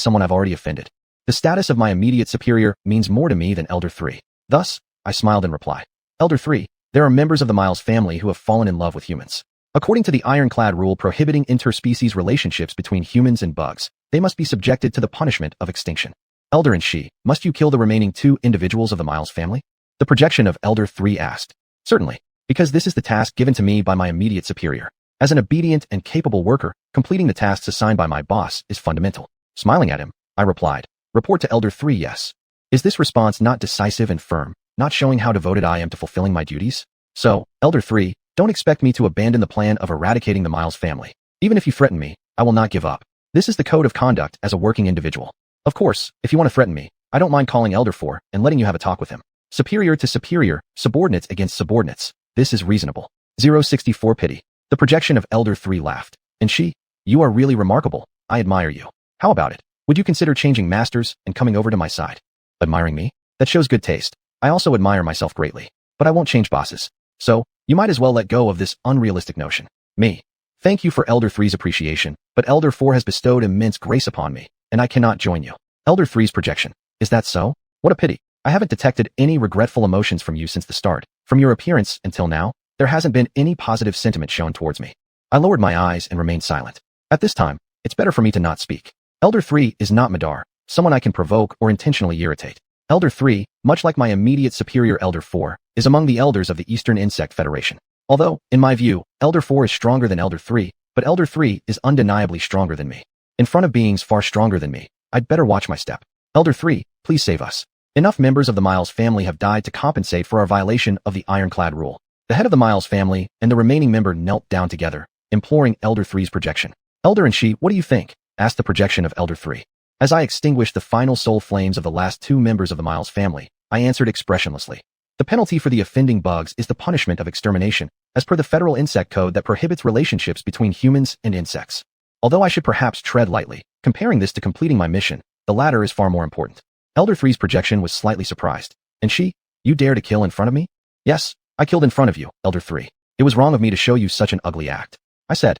someone I've already offended? The status of my immediate superior means more to me than Elder 3. Thus, I smiled in reply. Elder 3, there are members of the Miles family who have fallen in love with humans. According to the ironclad rule prohibiting interspecies relationships between humans and bugs, they must be subjected to the punishment of extinction. Elder and she, must you kill the remaining 2 individuals of the Miles family? The projection of Elder 3 asked. Certainly, because this is the task given to me by my immediate superior. As an obedient and capable worker, completing the tasks assigned by my boss is fundamental. Smiling at him, I replied, report to Elder 3 yes. Is this response not decisive and firm, not showing how devoted I am to fulfilling my duties? So, Elder 3, don't expect me to abandon the plan of eradicating the Miles family. Even if you threaten me, I will not give up. This is the code of conduct as a working individual. Of course, if you want to threaten me, I don't mind calling Elder 4 and letting you have a talk with him. Superior to superior, subordinates against subordinates. This is reasonable. 064 pity. The projection of Elder 3 laughed. And she, you are really remarkable. I admire you. How about it? Would you consider changing masters and coming over to my side? Admiring me? That shows good taste. I also admire myself greatly. But I won't change bosses. So, you might as well let go of this unrealistic notion. Me. Thank you for Elder 3's appreciation, but Elder 4 has bestowed immense grace upon me, and I cannot join you. Elder 3's projection. Is that so? What a pity. I haven't detected any regretful emotions from you since the start. From your appearance until now, there hasn't been any positive sentiment shown towards me. I lowered my eyes and remained silent. At this time, it's better for me to not speak. Elder 3 is not Madar, someone I can provoke or intentionally irritate. Elder 3, much like my immediate superior Elder 4, is among the elders of the Eastern Insect Federation. Although, in my view, Elder 4 is stronger than Elder 3, but Elder 3 is undeniably stronger than me. In front of beings far stronger than me, I'd better watch my step. Elder 3, please save us. Enough members of the Miles family have died to compensate for our violation of the ironclad rule. The head of the Miles family and the remaining member knelt down together, imploring Elder 3's projection. Elder and she, what do you think? Asked the projection of Elder 3. As I extinguished the final soul flames of the last 2 members of the Miles family, I answered expressionlessly. The penalty for the offending bugs is the punishment of extermination, as per the Federal Insect Code that prohibits relationships between humans and insects. Although I should perhaps tread lightly, comparing this to completing my mission, the latter is far more important. Elder 3's projection was slightly surprised. And she, you dare to kill in front of me? Yes, I killed in front of you, Elder 3. It was wrong of me to show you such an ugly act. I said,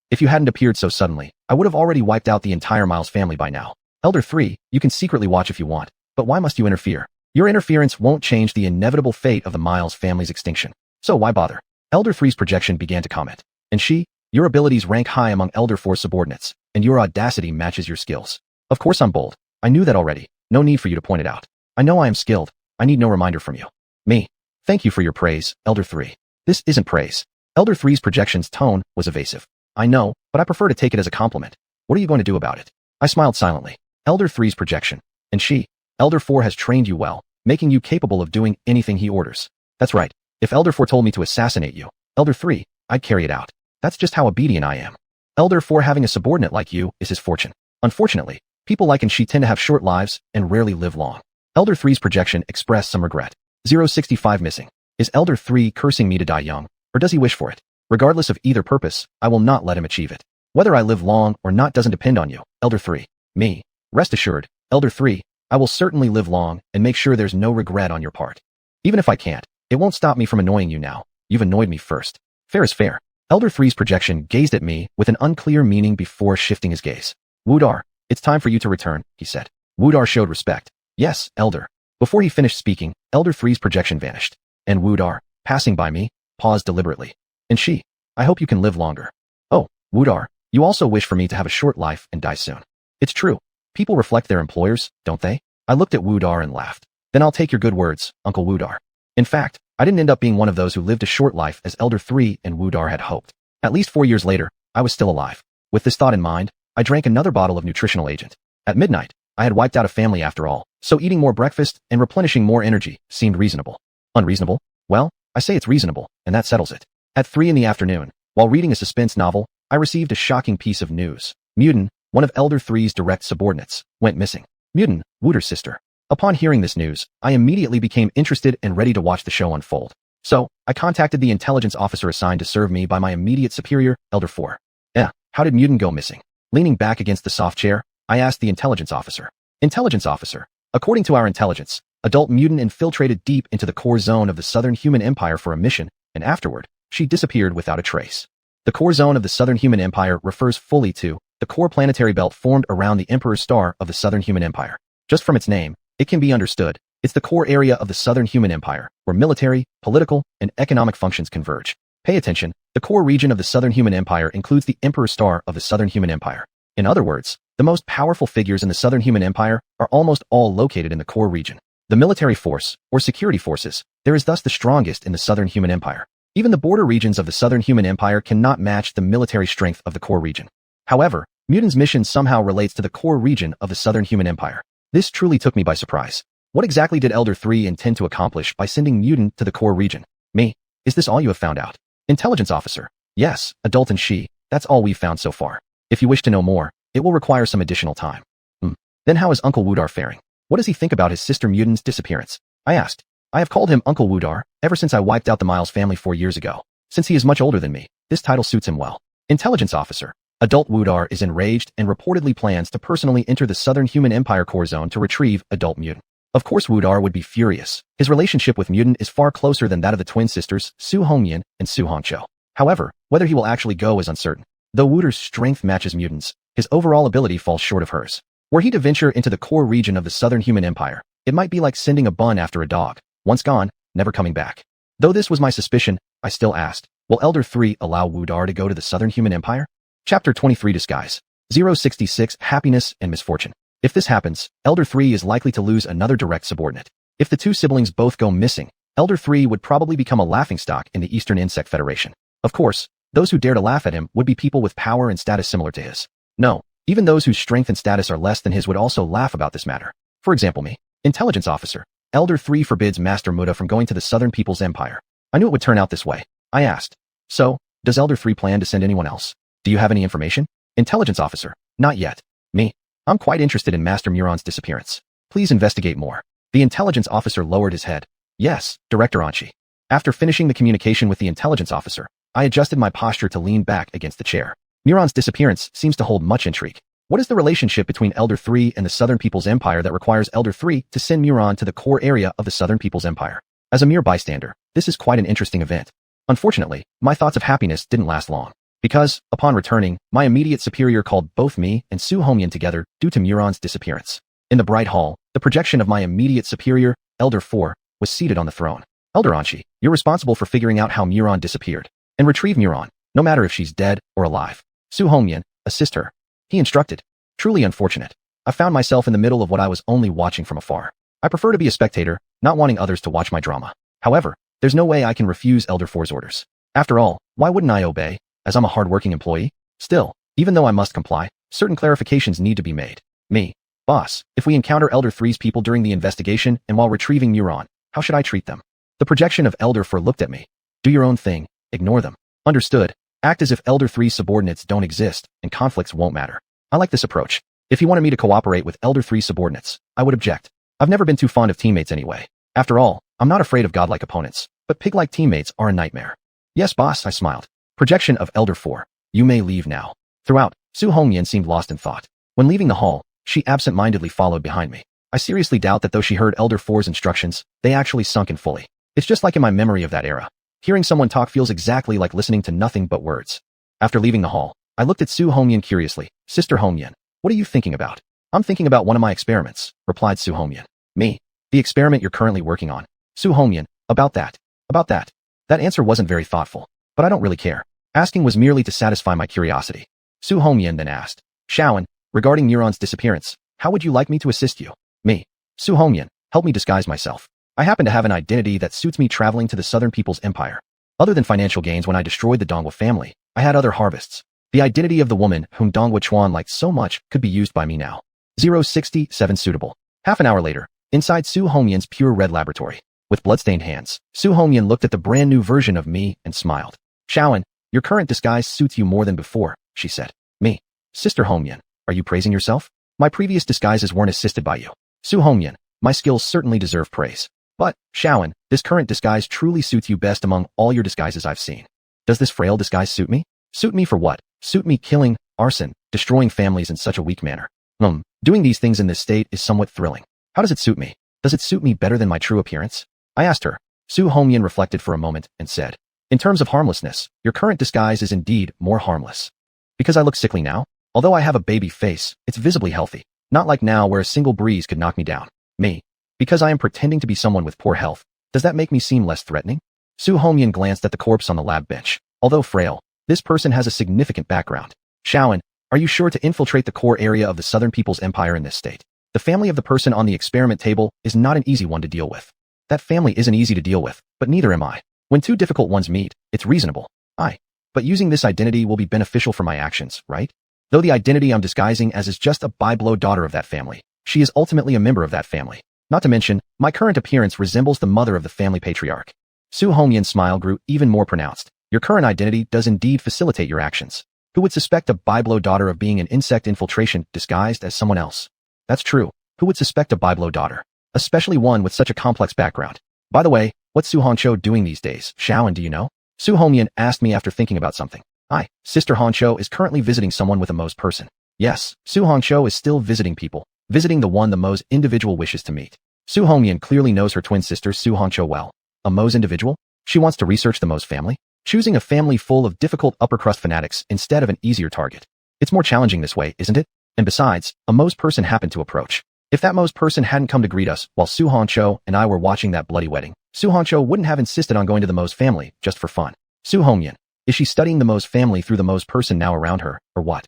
if you hadn't appeared so suddenly, I would have already wiped out the entire Miles family by now. Elder 3, you can secretly watch if you want, but why must you interfere? Your interference won't change the inevitable fate of the Miles family's extinction. So why bother? Elder 3's projection began to comment. And she, your abilities rank high among Elder 4's subordinates, and your audacity matches your skills. Of course I'm bold. I knew that already. No need for you to point it out. I know I am skilled. I need no reminder from you. Me. Thank you for your praise, Elder 3. This isn't praise. Elder 3's projection's tone was evasive. I know, but I prefer to take it as a compliment. What are you going to do about it? I smiled silently. Elder 3's projection. And she, Elder 4 has trained you well, making you capable of doing anything he orders. That's right. If Elder 4 told me to assassinate you, Elder 3, I'd carry it out. That's just how obedient I am. Elder 4 having a subordinate like you is his fortune. Unfortunately, people like and she tend to have short lives and rarely live long. Elder 3's projection expressed some regret. 065 missing. Is Elder 3 cursing me to die young, or does he wish for it? Regardless of either purpose, I will not let him achieve it. Whether I live long or not doesn't depend on you, Elder 3. Me. Rest assured, Elder 3, I will certainly live long and make sure there's no regret on your part. Even if I can't, it won't stop me from annoying you now. You've annoyed me first. Fair is fair. Elder 3's projection gazed at me with an unclear meaning before shifting his gaze. Wudar, it's time for you to return, he said. Wudar showed respect. Yes, Elder. Before he finished speaking, Elder 3's projection vanished. And Wudar, passing by me, paused deliberately. And she, I hope you can live longer. Oh, Wudar, you also wish for me to have a short life and die soon. It's true. People reflect their employers, don't they? I looked at Wudar and laughed. Then I'll take your good words, Uncle Wudar. In fact, I didn't end up being one of those who lived a short life as Elder 3 and Wudar had hoped. At least 4 years later, I was still alive. With this thought in mind, I drank another bottle of nutritional agent. At midnight, I had wiped out a family after all, so eating more breakfast and replenishing more energy seemed reasonable. Unreasonable? Well, I say it's reasonable, and that settles it. At 3 in the afternoon, while reading a suspense novel, I received a shocking piece of news. Muden, one of Elder 3's direct subordinates, went missing. Muden, Wudar's sister. Upon hearing this news, I immediately became interested and ready to watch the show unfold. So, I contacted the intelligence officer assigned to serve me by my immediate superior, Elder 4. How did Muden go missing? Leaning back against the soft chair, I asked the intelligence officer. Intelligence officer, according to our intelligence, adult Muden infiltrated deep into the core zone of the Southern Human Empire for a mission, and afterward, she disappeared without a trace. The core zone of the Southern Human Empire refers fully to the core planetary belt formed around the Emperor's Star of the Southern Human Empire. Just from its name, it can be understood, it's the core area of the Southern Human Empire, where military, political, and economic functions converge. Pay attention, the core region of the Southern Human Empire includes the Emperor's Star of the Southern Human Empire. In other words, the most powerful figures in the Southern Human Empire are almost all located in the core region. The military force, or security forces, there is thus the strongest in the Southern Human Empire. Even the border regions of the Southern Human Empire cannot match the military strength of the core region. However, Muden's mission somehow relates to the core region of the Southern Human Empire. This truly took me by surprise. What exactly did Elder 3 intend to accomplish by sending Muden to the core region? Me? Is this all you have found out? Intelligence officer. Yes, adult and she, that's all we've found so far. If you wish to know more, it will require some additional time. Then how is Uncle Wudar faring? What does he think about his sister Muden's disappearance? I asked. I have called him Uncle Wudar ever since I wiped out the Miles family 4 years ago. Since he is much older than me, this title suits him well. Intelligence officer. Adult Wudar is enraged and reportedly plans to personally enter the Southern Human Empire core zone to retrieve adult Muden. Of course Wudar would be furious. His relationship with Muden is far closer than that of the twin sisters Su Hongyan and Su Hongqiu. However, whether he will actually go is uncertain. Though Wudar's strength matches Muden's, his overall ability falls short of hers. Were he to venture into the core region of the Southern Human Empire, it might be like sending a bun after a dog. Once gone, never coming back. Though this was my suspicion, I still asked, will Elder 3 allow Wudar to go to the Southern Human Empire? Chapter 23 Disguise. 066 Happiness and Misfortune. If this happens, Elder 3 is likely to lose another direct subordinate. If the two siblings both go missing, Elder 3 would probably become a laughingstock in the Eastern Insect Federation. Of course, those who dare to laugh at him would be people with power and status similar to his. No, even those whose strength and status are less than his would also laugh about this matter. For example me. Intelligence officer. Elder 3 forbids Master Muda from going to the Southern People's Empire. I knew it would turn out this way. I asked. So, does Elder 3 plan to send anyone else? Do you have any information? Intelligence officer. Not yet. Me. I'm quite interested in Master Muron's disappearance. Please investigate more. The intelligence officer lowered his head. Yes, Director Anchi. After finishing the communication with the intelligence officer, I adjusted my posture to lean back against the chair. Muron's disappearance seems to hold much intrigue. What is the relationship between Elder 3 and the Southern People's Empire that requires Elder 3 to send Muron to the core area of the Southern People's Empire? As a mere bystander, this is quite an interesting event. Unfortunately, my thoughts of happiness didn't last long. Because, upon returning, my immediate superior called both me and Su Hongyan together due to Muron's disappearance. In the bright hall, the projection of my immediate superior, Elder 4, was seated on the throne. Elder Anchi, you're responsible for figuring out how Muron disappeared. And retrieve Muron, no matter if she's dead or alive. Su Hongyan, assist her. He instructed. Truly unfortunate. I found myself in the middle of what I was only watching from afar. I prefer to be a spectator, not wanting others to watch my drama. However, there's no way I can refuse Elder 4's orders. After all, why wouldn't I obey, as I'm a hard-working employee? Still, even though I must comply, certain clarifications need to be made. Me. Boss, if we encounter Elder 3's people during the investigation and while retrieving Muron, how should I treat them? The projection of Elder 4 looked at me. Do your own thing, ignore them. Understood. Act as if Elder 3's subordinates don't exist, and conflicts won't matter. I like this approach. If he wanted me to cooperate with Elder 3's subordinates, I would object. I've never been too fond of teammates anyway. After all, I'm not afraid of godlike opponents, but pig-like teammates are a nightmare. Yes, boss, I smiled. Projection of Elder 4. You may leave now. Throughout, Su Hongyan seemed lost in thought. When leaving the hall, she absent-mindedly followed behind me. I seriously doubt that though she heard Elder 4's instructions, they actually sunk in fully. It's just like in my memory of that era. Hearing someone talk feels exactly like listening to nothing but words. After leaving the hall, I looked at Su Hongyan curiously. Sister Hongyan, what are you thinking about? I'm thinking about one of my experiments, replied Su Hongyan. Me? The experiment you're currently working on. Su Hongyan, about that. That answer wasn't very thoughtful, but I don't really care. Asking was merely to satisfy my curiosity. Su Hongyan then asked, Shaoan, regarding Muron's disappearance, how would you like me to assist you? Me. Su Hongyan, help me disguise myself. I happen to have an identity that suits me traveling to the Southern People's Empire. Other than financial gains when I destroyed the Donghua family, I had other harvests. The identity of the woman whom Donghua Chuan liked so much could be used by me now. 067 suitable. Half an hour later, inside Su Hongyan's pure red laboratory. With bloodstained hands, Su Hongyan looked at the brand new version of me and smiled. Shaoan, your current disguise suits you more than before, she said. Me. Sister Hongyan, are you praising yourself? My previous disguises weren't assisted by you. Su Hongyan, my skills certainly deserve praise. But, Shaoan, this current disguise truly suits you best among all your disguises I've seen. Does this frail disguise suit me? Suit me for what? Suit me killing, arson, destroying families in such a weak manner. Doing these things in this state is somewhat thrilling. How does it suit me? Does it suit me better than my true appearance? I asked her. Su Hongyan reflected for a moment and said, in terms of harmlessness, your current disguise is indeed more harmless. Because I look sickly now? Although I have a baby face, it's visibly healthy. Not like now where a single breeze could knock me down. Me. Because I am pretending to be someone with poor health, does that make me seem less threatening? Su Hongyan glanced at the corpse on the lab bench. Although frail, this person has a significant background. Shaoan, are you sure to infiltrate the core area of the Southern People's Empire in this state? The family of the person on the experiment table is not an easy one to deal with. That family isn't easy to deal with, but neither am I. When two difficult ones meet, it's reasonable. But using this identity will be beneficial for my actions, right? Though the identity I'm disguising as is just a by-blow daughter of that family, she is ultimately a member of that family. Not to mention, my current appearance resembles the mother of the family patriarch. Su Hongyan's smile grew even more pronounced. Your current identity does indeed facilitate your actions. Who would suspect a by-blow daughter of being an insect infiltration disguised as someone else? That's true. Who would suspect a by-blow daughter? Especially one with such a complex background. By the way, what's Su Hongcho doing these days? Shaoan, do you know? Su Hongyan asked me after thinking about something. Sister Hongcho is currently visiting someone with a Mo's person. Yes, Su Hongcho is still visiting people, visiting the one the Mo's individual wishes to meet. Su Hongyan clearly knows her twin sister Su Hongcho well. A Mo's individual? She wants to research the Mo's family? Choosing a family full of difficult upper-crust fanatics instead of an easier target. It's more challenging this way, isn't it? And besides, a Mo's person happened to approach. If that Mo's person hadn't come to greet us while Su Hongcho and I were watching that bloody wedding, Su Hongcho wouldn't have insisted on going to the Mo's family just for fun. Su Hongyan, is she studying the Mo's family through the Mo's person now around her, or what?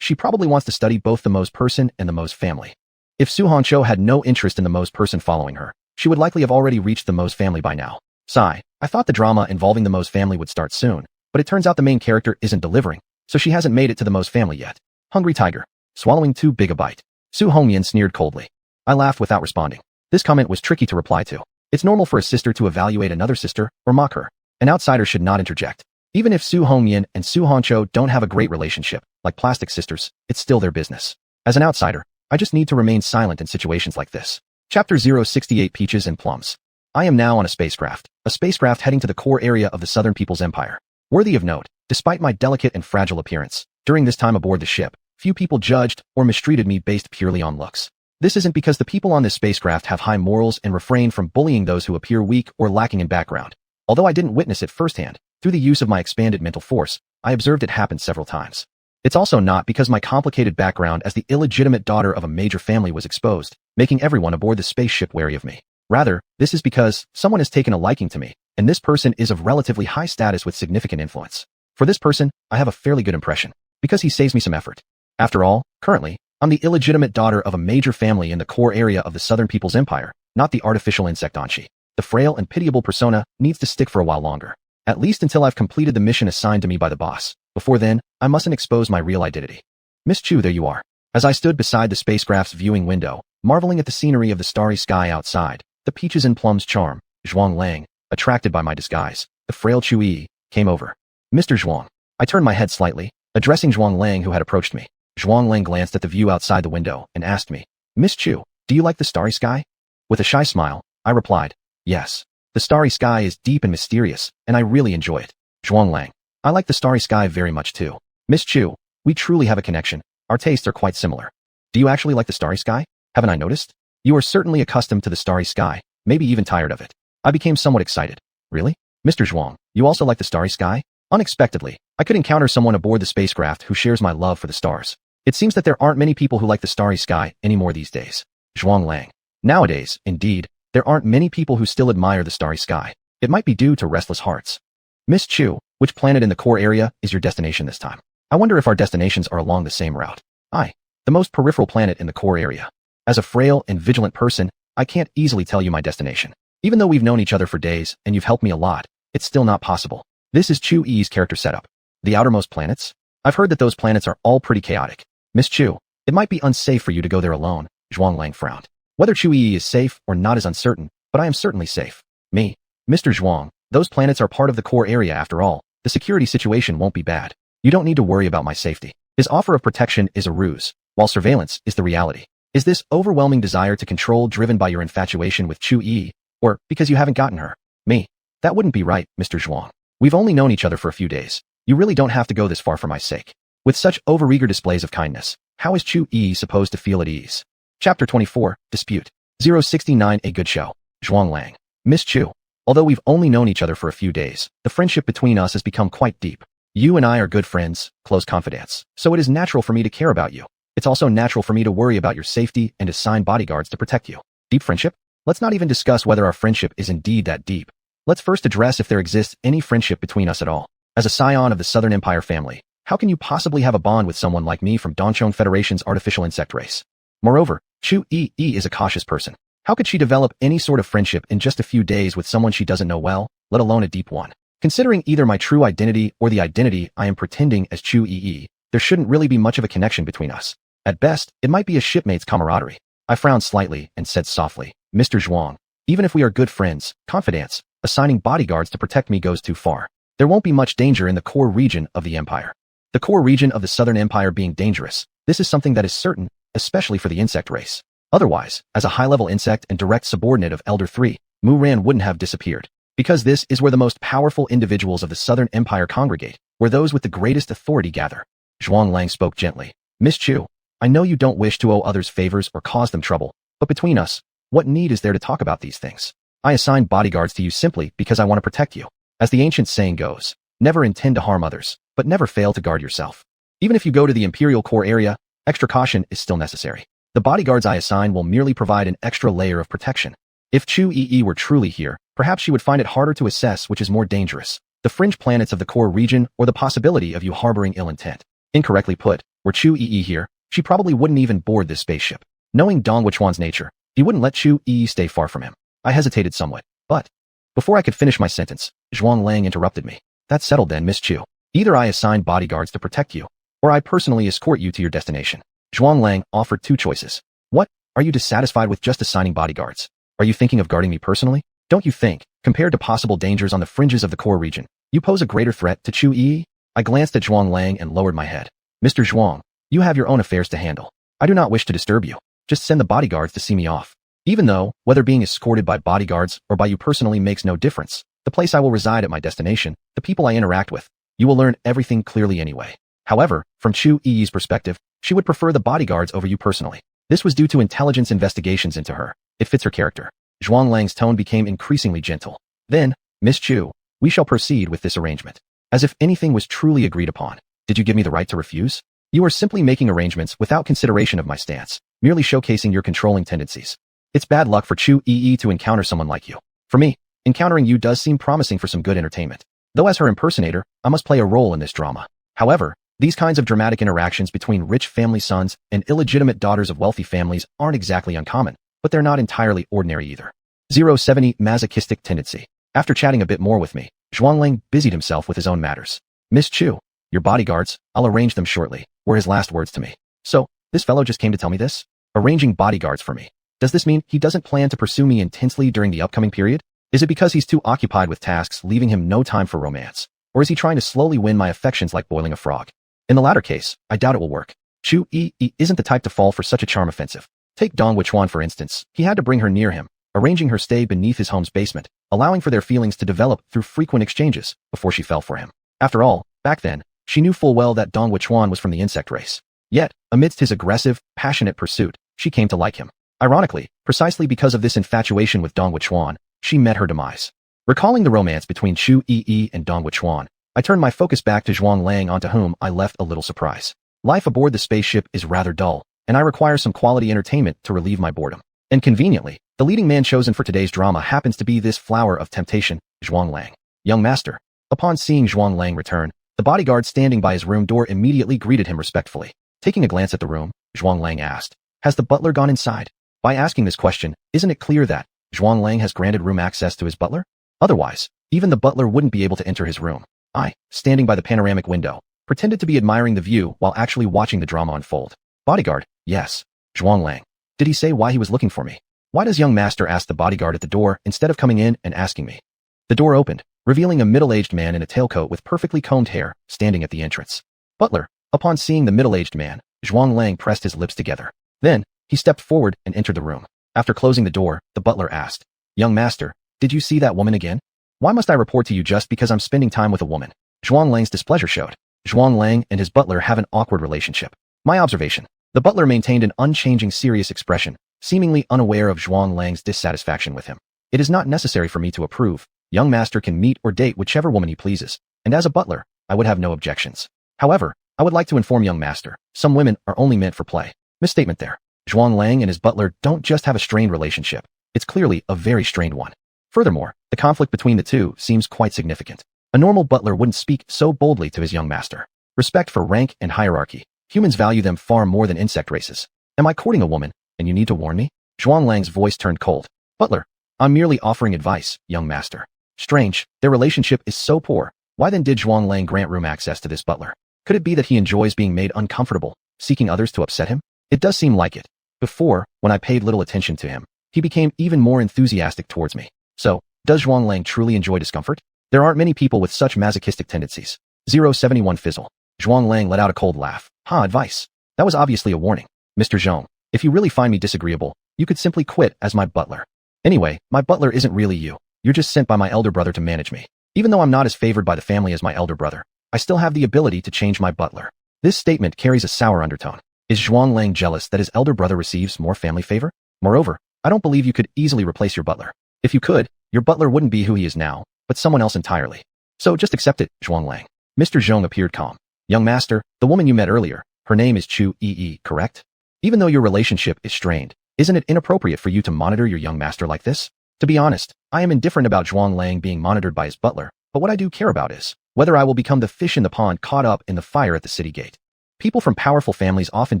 She probably wants to study both the Mo's person and the Mo's family. If Su Hongcho had no interest in the Mo's person following her, she would likely have already reached the Mo's family by now. Sigh, I thought the drama involving the Mo's family would start soon, but it turns out the main character isn't delivering, so she hasn't made it to the Mo's family yet. Hungry tiger. Swallowing too big a bite. Su Hongyan sneered coldly. I laughed without responding. This comment was tricky to reply to. It's normal for a sister to evaluate another sister or mock her. An outsider should not interject. Even if Su Hongyan and Su Hongcho don't have a great relationship, like plastic sisters, it's still their business. As an outsider, I just need to remain silent in situations like this. Chapter 068 Peaches and Plums. I am now on a spacecraft heading to the core area of the Southern People's Empire. Worthy of note, despite my delicate and fragile appearance, during this time aboard the ship, few people judged or mistreated me based purely on looks. This isn't because the people on this spacecraft have high morals and refrain from bullying those who appear weak or lacking in background. Although I didn't witness it firsthand, through the use of my expanded mental force, I observed it happen several times. It's also not because my complicated background as the illegitimate daughter of a major family was exposed, making everyone aboard the spaceship wary of me. Rather, this is because someone has taken a liking to me, and this person is of relatively high status with significant influence. For this person, I have a fairly good impression, because he saves me some effort. After all, currently, I'm the illegitimate daughter of a major family in the core area of the Southern People's Empire, not the artificial insect Anshi. The frail and pitiable persona needs to stick for a while longer. At least until I've completed the mission assigned to me by the boss. Before then, I mustn't expose my real identity. Miss Chu, there you are. As I stood beside the spacecraft's viewing window, marveling at the scenery of the starry sky outside, the peaches and plums charm, Zhuang Lang, attracted by my disguise, the frail Chu Yi, came over. Mr. Zhuang. I turned my head slightly, addressing Zhuang Lang who had approached me. Zhuang Lang glanced at the view outside the window and asked me, Miss Chu, do you like the starry sky? With a shy smile, I replied, yes. The starry sky is deep and mysterious, and I really enjoy it. Zhuang Lang. I like the starry sky very much too. Miss Chu, we truly have a connection. Our tastes are quite similar. Do you actually like the starry sky? Haven't I noticed? You are certainly accustomed to the starry sky, maybe even tired of it. I became somewhat excited. Really? Mr. Zhuang, you also like the starry sky? Unexpectedly, I could encounter someone aboard the spacecraft who shares my love for the stars. It seems that there aren't many people who like the starry sky anymore these days. Zhuang Lang. Nowadays, indeed, there aren't many people who still admire the starry sky. It might be due to restless hearts. Miss Chu, which planet in the core area is your destination this time? I wonder if our destinations are along the same route. The most peripheral planet in the core area. As a frail and vigilant person, I can't easily tell you my destination. Even though we've known each other for days and you've helped me a lot, it's still not possible. This is Chu Yi's character setup. The outermost planets? I've heard that those planets are all pretty chaotic. Miss Chu, it might be unsafe for you to go there alone, Zhuang Lang frowned. Whether Chu Yi is safe or not is uncertain, but I am certainly safe. Me. Mr. Zhuang, those planets are part of the core area after all. The security situation won't be bad. You don't need to worry about my safety. His offer of protection is a ruse, while surveillance is the reality. Is this overwhelming desire to control driven by your infatuation with Chu Yi, or because you haven't gotten her? Me. That wouldn't be right, Mr. Zhuang. We've only known each other for a few days. You really don't have to go this far for my sake. With such overeager displays of kindness, how is Chu Yi supposed to feel at ease? Chapter 24, Dispute. 069 A good show. Zhuang Lang. Miss Chu. Although we've only known each other for a few days, the friendship between us has become quite deep. You and I are good friends, close confidants, so it is natural for me to care about you. It's also natural for me to worry about your safety and assign bodyguards to protect you. Deep friendship? Let's not even discuss whether our friendship is indeed that deep. Let's first address if there exists any friendship between us at all. As a scion of the Southern Empire family, how can you possibly have a bond with someone like me from Dongchong Federation's artificial insect race? Moreover, Chu Yi is a cautious person. How could she develop any sort of friendship in just a few days with someone she doesn't know well, let alone a deep one? Considering either my true identity or the identity I am pretending as Chu Yi, there shouldn't really be much of a connection between us. At best, it might be a shipmate's camaraderie. I frowned slightly and said softly, Mr. Zhuang, even if we are good friends, confidants, assigning bodyguards to protect me goes too far. There won't be much danger in the core region of the empire. The core region of the Southern Empire being dangerous, this is something that is certain, especially for the insect race. Otherwise, as a high-level insect and direct subordinate of Elder 3, Mu Ran wouldn't have disappeared. Because this is where the most powerful individuals of the Southern Empire congregate, where those with the greatest authority gather. Zhuang Lang spoke gently. Miss Chu, I know you don't wish to owe others favors or cause them trouble, but between us, what need is there to talk about these things? I assign bodyguards to you simply because I want to protect you. As the ancient saying goes, never intend to harm others, but never fail to guard yourself. Even if you go to the Imperial core area, extra caution is still necessary. The bodyguards I assign will merely provide an extra layer of protection. If Chu Yi were truly here, perhaps she would find it harder to assess which is more dangerous, the fringe planets of the core region or the possibility of you harboring ill intent. Incorrectly put, were Chu Yi here, she probably wouldn't even board this spaceship. Knowing Dong Wuchuan's nature, he wouldn't let Chu Yi stay far from him. I hesitated somewhat, but before I could finish my sentence, Zhuang Lang interrupted me. That's settled then, Miss Chu. Either I assign bodyguards to protect you, or I personally escort you to your destination. Zhuang Lang offered two choices. What? Are you dissatisfied with just assigning bodyguards? Are you thinking of guarding me personally? Don't you think, compared to possible dangers on the fringes of the core region, you pose a greater threat to Chu Yi? I glanced at Zhuang Lang and lowered my head. Mr. Zhuang, you have your own affairs to handle. I do not wish to disturb you. Just send the bodyguards to see me off. Even though, whether being escorted by bodyguards or by you personally makes no difference, the place I will reside at my destination, the people I interact with, you will learn everything clearly anyway. However, from Chu Yi's perspective, she would prefer the bodyguards over you personally. This was due to intelligence investigations into her. It fits her character. Zhuang Lang's tone became increasingly gentle. Then, Miss Chu, we shall proceed with this arrangement. As if anything was truly agreed upon. Did you give me the right to refuse? You are simply making arrangements without consideration of my stance, merely showcasing your controlling tendencies. It's bad luck for Chu Yi to encounter someone like you. For me, encountering you does seem promising for some good entertainment. Though as her impersonator, I must play a role in this drama. However, these kinds of dramatic interactions between rich family sons and illegitimate daughters of wealthy families aren't exactly uncommon, but they're not entirely ordinary either. 070 Masochistic tendency. After chatting a bit more with me, Zhuang Lang busied himself with his own matters. Miss Chu, your bodyguards, I'll arrange them shortly, were his last words to me. So, this fellow just came to tell me this? Arranging bodyguards for me. Does this mean he doesn't plan to pursue me intensely during the upcoming period? Is it because he's too occupied with tasks leaving him no time for romance? Or is he trying to slowly win my affections like boiling a frog? In the latter case, I doubt it will work. Chu Yi isn't the type to fall for such a charm offensive. Take Dong Wuchuan for instance, he had to bring her near him, arranging her stay beneath his home's basement, allowing for their feelings to develop through frequent exchanges before she fell for him. After all, back then, she knew full well that Dong Wuchuan was from the insect race. Yet, amidst his aggressive, passionate pursuit, she came to like him. Ironically, precisely because of this infatuation with Dong Wuchuan, she met her demise. Recalling the romance between Chu Yi and Dong Wuchuan, I turned my focus back to Zhuang Lang onto whom I left a little surprise. Life aboard the spaceship is rather dull, and I require some quality entertainment to relieve my boredom. And conveniently, the leading man chosen for today's drama happens to be this flower of temptation, Zhuang Lang. Young master. Upon seeing Zhuang Lang return, the bodyguard standing by his room door immediately greeted him respectfully. Taking a glance at the room, Zhuang Lang asked, has the butler gone inside? By asking this question, isn't it clear that Zhuang Lang has granted room access to his butler? Otherwise, even the butler wouldn't be able to enter his room. I, standing by the panoramic window, pretended to be admiring the view while actually watching the drama unfold. Bodyguard, yes. Zhuang Lang. Did he say why he was looking for me? Why does young master ask the bodyguard at the door instead of coming in and asking me? The door opened, revealing a middle-aged man in a tailcoat with perfectly combed hair, standing at the entrance. Butler. Upon seeing the middle-aged man, Zhuang Lang pressed his lips together. Then, he stepped forward and entered the room. After closing the door, the butler asked, Young master, did you see that woman again? Why must I report to you just because I'm spending time with a woman? Zhuang Lang's displeasure showed. Zhuang Lang and his butler have an awkward relationship. My observation. The butler maintained an unchanging serious expression, seemingly unaware of Zhuang Lang's dissatisfaction with him. It is not necessary for me to approve. Young master can meet or date whichever woman he pleases, and as a butler, I would have no objections. However, I would like to inform young master, some women are only meant for play. Misstatement there. Zhuang Lang and his butler don't just have a strained relationship. It's clearly a very strained one. Furthermore, the conflict between the two seems quite significant. A normal butler wouldn't speak so boldly to his young master. Respect for rank and hierarchy. Humans value them far more than insect races. Am I courting a woman, and you need to warn me? Zhuang Lang's voice turned cold. Butler, I'm merely offering advice, young master. Strange, their relationship is so poor. Why then did Zhuang Lang grant room access to this butler? Could it be that he enjoys being made uncomfortable, seeking others to upset him? It does seem like it. Before, when I paid little attention to him, he became even more enthusiastic towards me. So, does Zhuang Lang truly enjoy discomfort? There aren't many people with such masochistic tendencies. 071 Fizzle. Zhuang Lang let out a cold laugh. Advice. That was obviously a warning. Mr. Zhong, if you really find me disagreeable, you could simply quit as my butler. Anyway, my butler isn't really you. You're just sent by my elder brother to manage me. Even though I'm not as favored by the family as my elder brother, I still have the ability to change my butler. This statement carries a sour undertone. Is Zhuang Lang jealous that his elder brother receives more family favor? Moreover, I don't believe you could easily replace your butler. If you could, your butler wouldn't be who he is now, but someone else entirely. So just accept it, Zhuang Lang. Mr. Zhong appeared calm. Young master, the woman you met earlier, her name is Chu Yi, correct? Even though your relationship is strained, isn't it inappropriate for you to monitor your young master like this? To be honest, I am indifferent about Zhuang Lang being monitored by his butler, but what I do care about is whether I will become the fish in the pond caught up in the fire at the city gate. People from powerful families often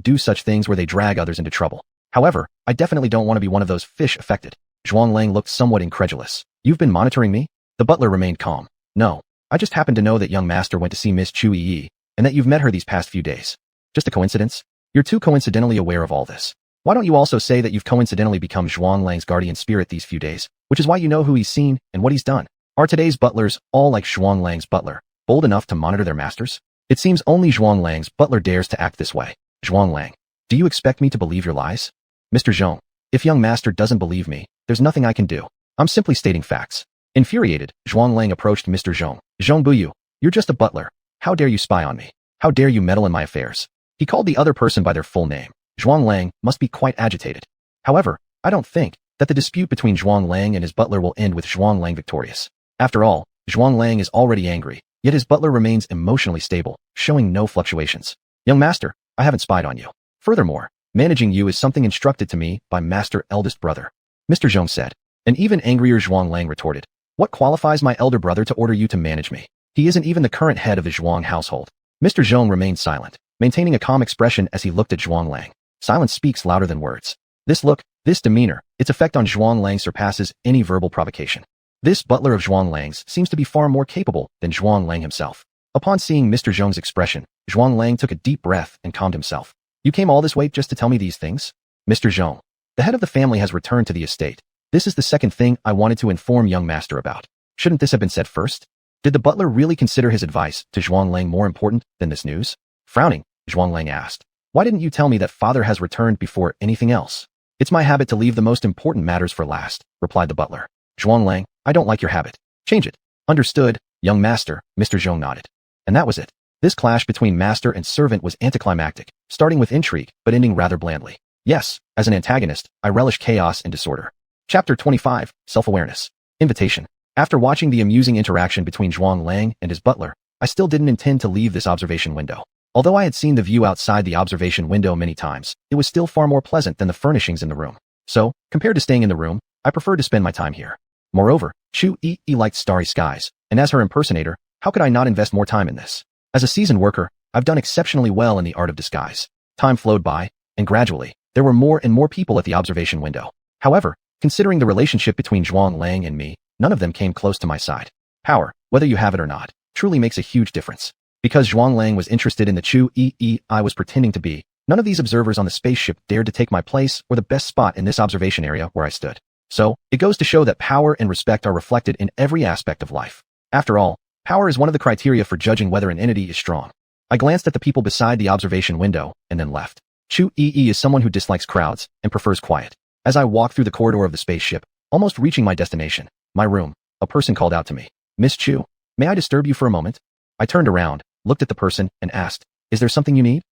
do such things where they drag others into trouble. However, I definitely don't want to be one of those fish affected. Zhuang Lang looked somewhat incredulous. You've been monitoring me? The butler remained calm. No, I just happened to know that young master went to see Miss Chu Yi, and that you've met her these past few days. Just a coincidence? You're too coincidentally aware of all this. Why don't you also say that you've coincidentally become Zhuang Lang's guardian spirit these few days, which is why you know who he's seen and what he's done? Are today's butlers all like Zhuang Lang's butler, bold enough to monitor their masters? It seems only Zhuang Lang's butler dares to act this way. Zhuang Lang, do you expect me to believe your lies? Mr. Zhong, if young master doesn't believe me, there's nothing I can do. I'm simply stating facts. Infuriated, Zhuang Lang approached Mr. Zhong. Zhong Buyu, you're just a butler. How dare you spy on me? How dare you meddle in my affairs? He called the other person by their full name. Zhuang Lang must be quite agitated. However, I don't think that the dispute between Zhuang Lang and his butler will end with Zhuang Lang victorious. After all, Zhuang Lang is already angry, yet his butler remains emotionally stable, showing no fluctuations. Young master, I haven't spied on you. Furthermore, managing you is something instructed to me by master eldest brother. Mr. Zhong said. An even angrier Zhuang Lang retorted. What qualifies my elder brother to order you to manage me? He isn't even the current head of the Zhuang household. Mr. Zhong remained silent, maintaining a calm expression as he looked at Zhuang Lang. Silence speaks louder than words. This look, this demeanor, its effect on Zhuang Lang surpasses any verbal provocation. This butler of Zhuang Lang's seems to be far more capable than Zhuang Lang himself. Upon seeing Mr. Zhong's expression, Zhuang Lang took a deep breath and calmed himself. You came all this way just to tell me these things? Mr. Zhong, the head of the family has returned to the estate. This is the second thing I wanted to inform young master about. Shouldn't this have been said first? Did the butler really consider his advice to Zhuang Lang more important than this news? Frowning, Zhuang Lang asked. Why didn't you tell me that father has returned before anything else? It's my habit to leave the most important matters for last, replied the butler. Zhuang Lang, I don't like your habit. Change it. Understood, young master, Mr. Zhong nodded. And that was it. This clash between master and servant was anticlimactic, starting with intrigue, but ending rather blandly. Yes, as an antagonist, I relish chaos and disorder. Chapter 25, Self-Awareness. Invitation. After watching the amusing interaction between Zhuang Lang and his butler, I still didn't intend to leave this observation window. Although I had seen the view outside the observation window many times, it was still far more pleasant than the furnishings in the room. So, compared to staying in the room, I preferred to spend my time here. Moreover, Chu Yi liked starry skies, and as her impersonator, how could I not invest more time in this? As a seasoned worker, I've done exceptionally well in the art of disguise. Time flowed by, and gradually, There were more and more people at the observation window. However, considering the relationship between Zhuang Lang and me, none of them came close to my side. Power, whether you have it or not, truly makes a huge difference. Because Zhuang Lang was interested in the Chu Yi I was pretending to be, none of these observers on the spaceship dared to take my place or the best spot in this observation area where I stood. So, it goes to show that power and respect are reflected in every aspect of life. After all, power is one of the criteria for judging whether an entity is strong. I glanced at the people beside the observation window and then left. Chu Yi is someone who dislikes crowds and prefers quiet. As I walked through the corridor of the spaceship, almost reaching my destination, my room, a person called out to me. Miss Chu, may I disturb you for a moment? I turned around, looked at the person, and asked, is there something you need?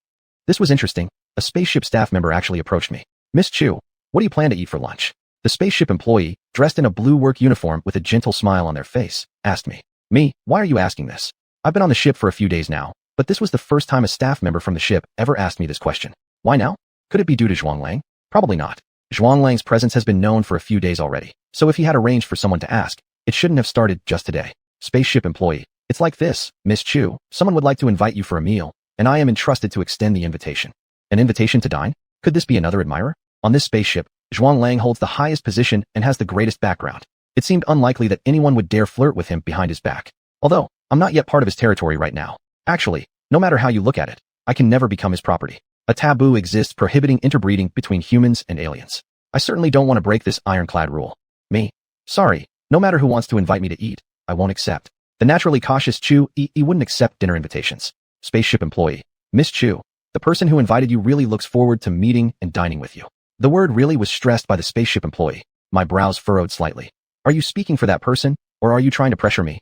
This was interesting. A spaceship staff member actually approached me. Miss Chu, what do you plan to eat for lunch? The spaceship employee, dressed in a blue work uniform with a gentle smile on their face, asked me. Me, why are you asking this? I've been on the ship for a few days now, but this was the first time a staff member from the ship ever asked me this question. Why now? Could it be due to Zhuang Lang? Probably not. Zhuang Lang's presence has been known for a few days already, so if he had arranged for someone to ask, it shouldn't have started just today. Spaceship employee, it's like this, Miss Chu, someone would like to invite you for a meal, and I am entrusted to extend the invitation. An invitation to dine? Could this be another admirer? On this spaceship, Zhuang Lang holds the highest position and has the greatest background. It seemed unlikely that anyone would dare flirt with him behind his back. Although, I'm not yet part of his territory right now. Actually, no matter how you look at it, I can never become his property. A taboo exists prohibiting interbreeding between humans and aliens. I certainly don't want to break this ironclad rule. Me? Sorry, no matter who wants to invite me to eat, I won't accept. The naturally cautious Chu Yi wouldn't accept dinner invitations. Spaceship employee. Miss Chu, the person who invited you really looks forward to meeting and dining with you. The word really was stressed by the spaceship employee. My brows furrowed slightly. Are you speaking for that person, or are you trying to pressure me?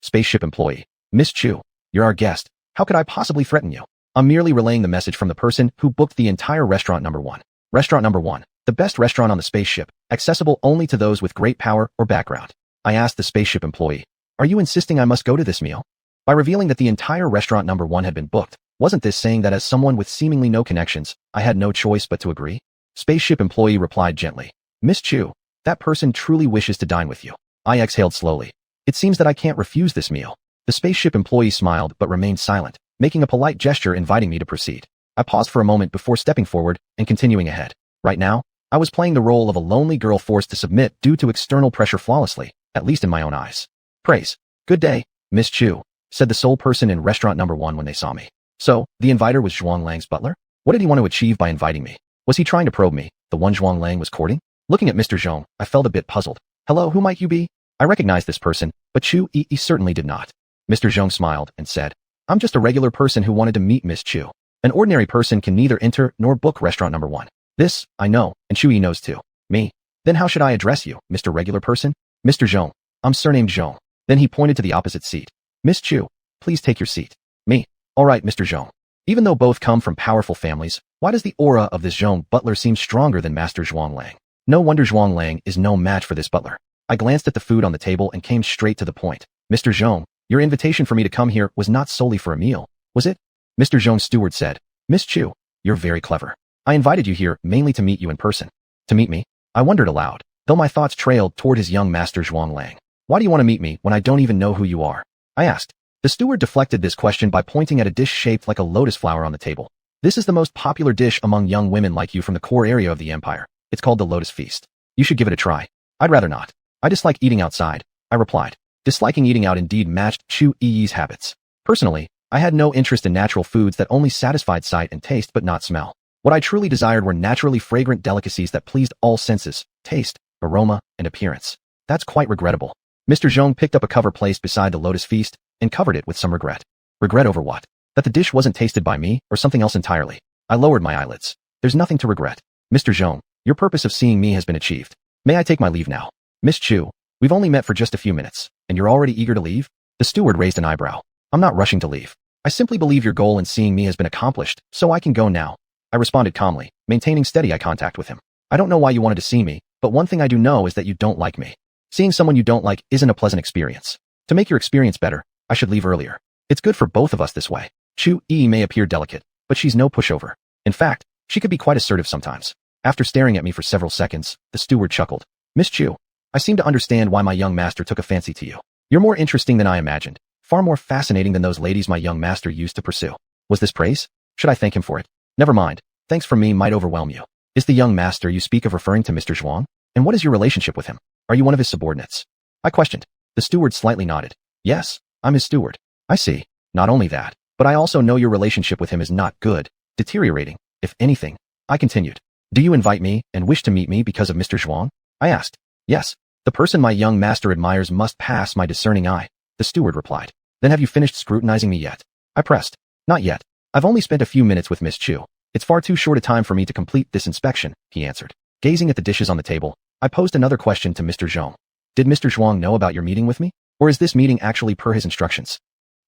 Spaceship employee. Miss Chu, you're our guest. How could I possibly threaten you? I'm merely relaying the message from the person who booked the entire restaurant number 1. Restaurant number 1, the best restaurant on the spaceship, accessible only to those with great power or background. I asked the spaceship employee, are you insisting I must go to this meal? By revealing that the entire restaurant number 1 had been booked, wasn't this saying that as someone with seemingly no connections, I had no choice but to agree? Spaceship employee replied gently, Miss Chu, that person truly wishes to dine with you. I exhaled slowly. It seems that I can't refuse this meal. The spaceship employee smiled but remained silent, making a polite gesture inviting me to proceed. I paused for a moment before stepping forward and continuing ahead. Right now, I was playing the role of a lonely girl forced to submit due to external pressure flawlessly, at least in my own eyes. Praise. Good day, Miss Chu, said the sole person in restaurant number 1 when they saw me. So, the inviter was Zhuang Lang's butler? What did he want to achieve by inviting me? Was he trying to probe me, the one Zhuang Lang was courting? Looking at Mr. Zhong, I felt a bit puzzled. Hello, who might you be? I recognized this person, but Chu Yi certainly did not. Mr. Zhong smiled and said, I'm just a regular person who wanted to meet Miss Chu. An ordinary person can neither enter nor book restaurant number 1. This, I know, and Chu Yi knows too. Me? Then how should I address you, Mr. Regular Person? Mr. Zhong. I'm surnamed Zhong. Then he pointed to the opposite seat. Miss Chu, please take your seat. Me? All right, Mr. Zhong. Even though both come from powerful families, why does the aura of this Zhong butler seem stronger than Master Zhuang Lang? No wonder Zhuang Lang is no match for this butler. I glanced at the food on the table and came straight to the point. Mr. Zhong, your invitation for me to come here was not solely for a meal, was it? Mr. Zhong's steward said, Miss Chu, you're very clever. I invited you here mainly to meet you in person. To meet me? I wondered aloud, though my thoughts trailed toward his young master Zhuang Lang. Why do you want to meet me when I don't even know who you are? I asked. The steward deflected this question by pointing at a dish shaped like a lotus flower on the table. This is the most popular dish among young women like you from the core area of the empire. It's called the Lotus Feast. You should give it a try. I'd rather not. I dislike eating outside, I replied. Disliking eating out indeed matched Chu Yi's habits. Personally, I had no interest in natural foods that only satisfied sight and taste but not smell. What I truly desired were naturally fragrant delicacies that pleased all senses, taste, aroma, and appearance. That's quite regrettable. Mr. Zhong picked up a cover placed beside the Lotus Feast and covered it with some regret. Regret over what? That the dish wasn't tasted by me or something else entirely. I lowered my eyelids. There's nothing to regret. Mr. Zhong, your purpose of seeing me has been achieved. May I take my leave now? Miss Chu, we've only met for just a few minutes, and you're already eager to leave? The steward raised an eyebrow. I'm not rushing to leave. I simply believe your goal in seeing me has been accomplished, so I can go now. I responded calmly, maintaining steady eye contact with him. I don't know why you wanted to see me, but one thing I do know is that you don't like me. Seeing someone you don't like isn't a pleasant experience. To make your experience better, I should leave earlier. It's good for both of us this way. Chu Yi may appear delicate, but she's no pushover. In fact, she could be quite assertive sometimes. After staring at me for several seconds, the steward chuckled. Miss Chu, I seem to understand why my young master took a fancy to you. You're more interesting than I imagined. Far more fascinating than those ladies my young master used to pursue. Was this praise? Should I thank him for it? Never mind. Thanks from me might overwhelm you. Is the young master you speak of referring to Mr. Zhuang? And what is your relationship with him? Are you one of his subordinates? I questioned. The steward slightly nodded. Yes, I'm his steward. I see. Not only that, but I also know your relationship with him is not good, deteriorating, if anything. I continued. Do you invite me and wish to meet me because of Mr. Zhuang? I asked. Yes. The person my young master admires must pass my discerning eye, the steward replied. Then have you finished scrutinizing me yet? I pressed. Not yet. I've only spent a few minutes with Miss Chu. It's far too short a time for me to complete this inspection, he answered. Gazing at the dishes on the table, I posed another question to Mr. Zhuang. Did Mr. Zhuang know about your meeting with me? Or is this meeting actually per his instructions?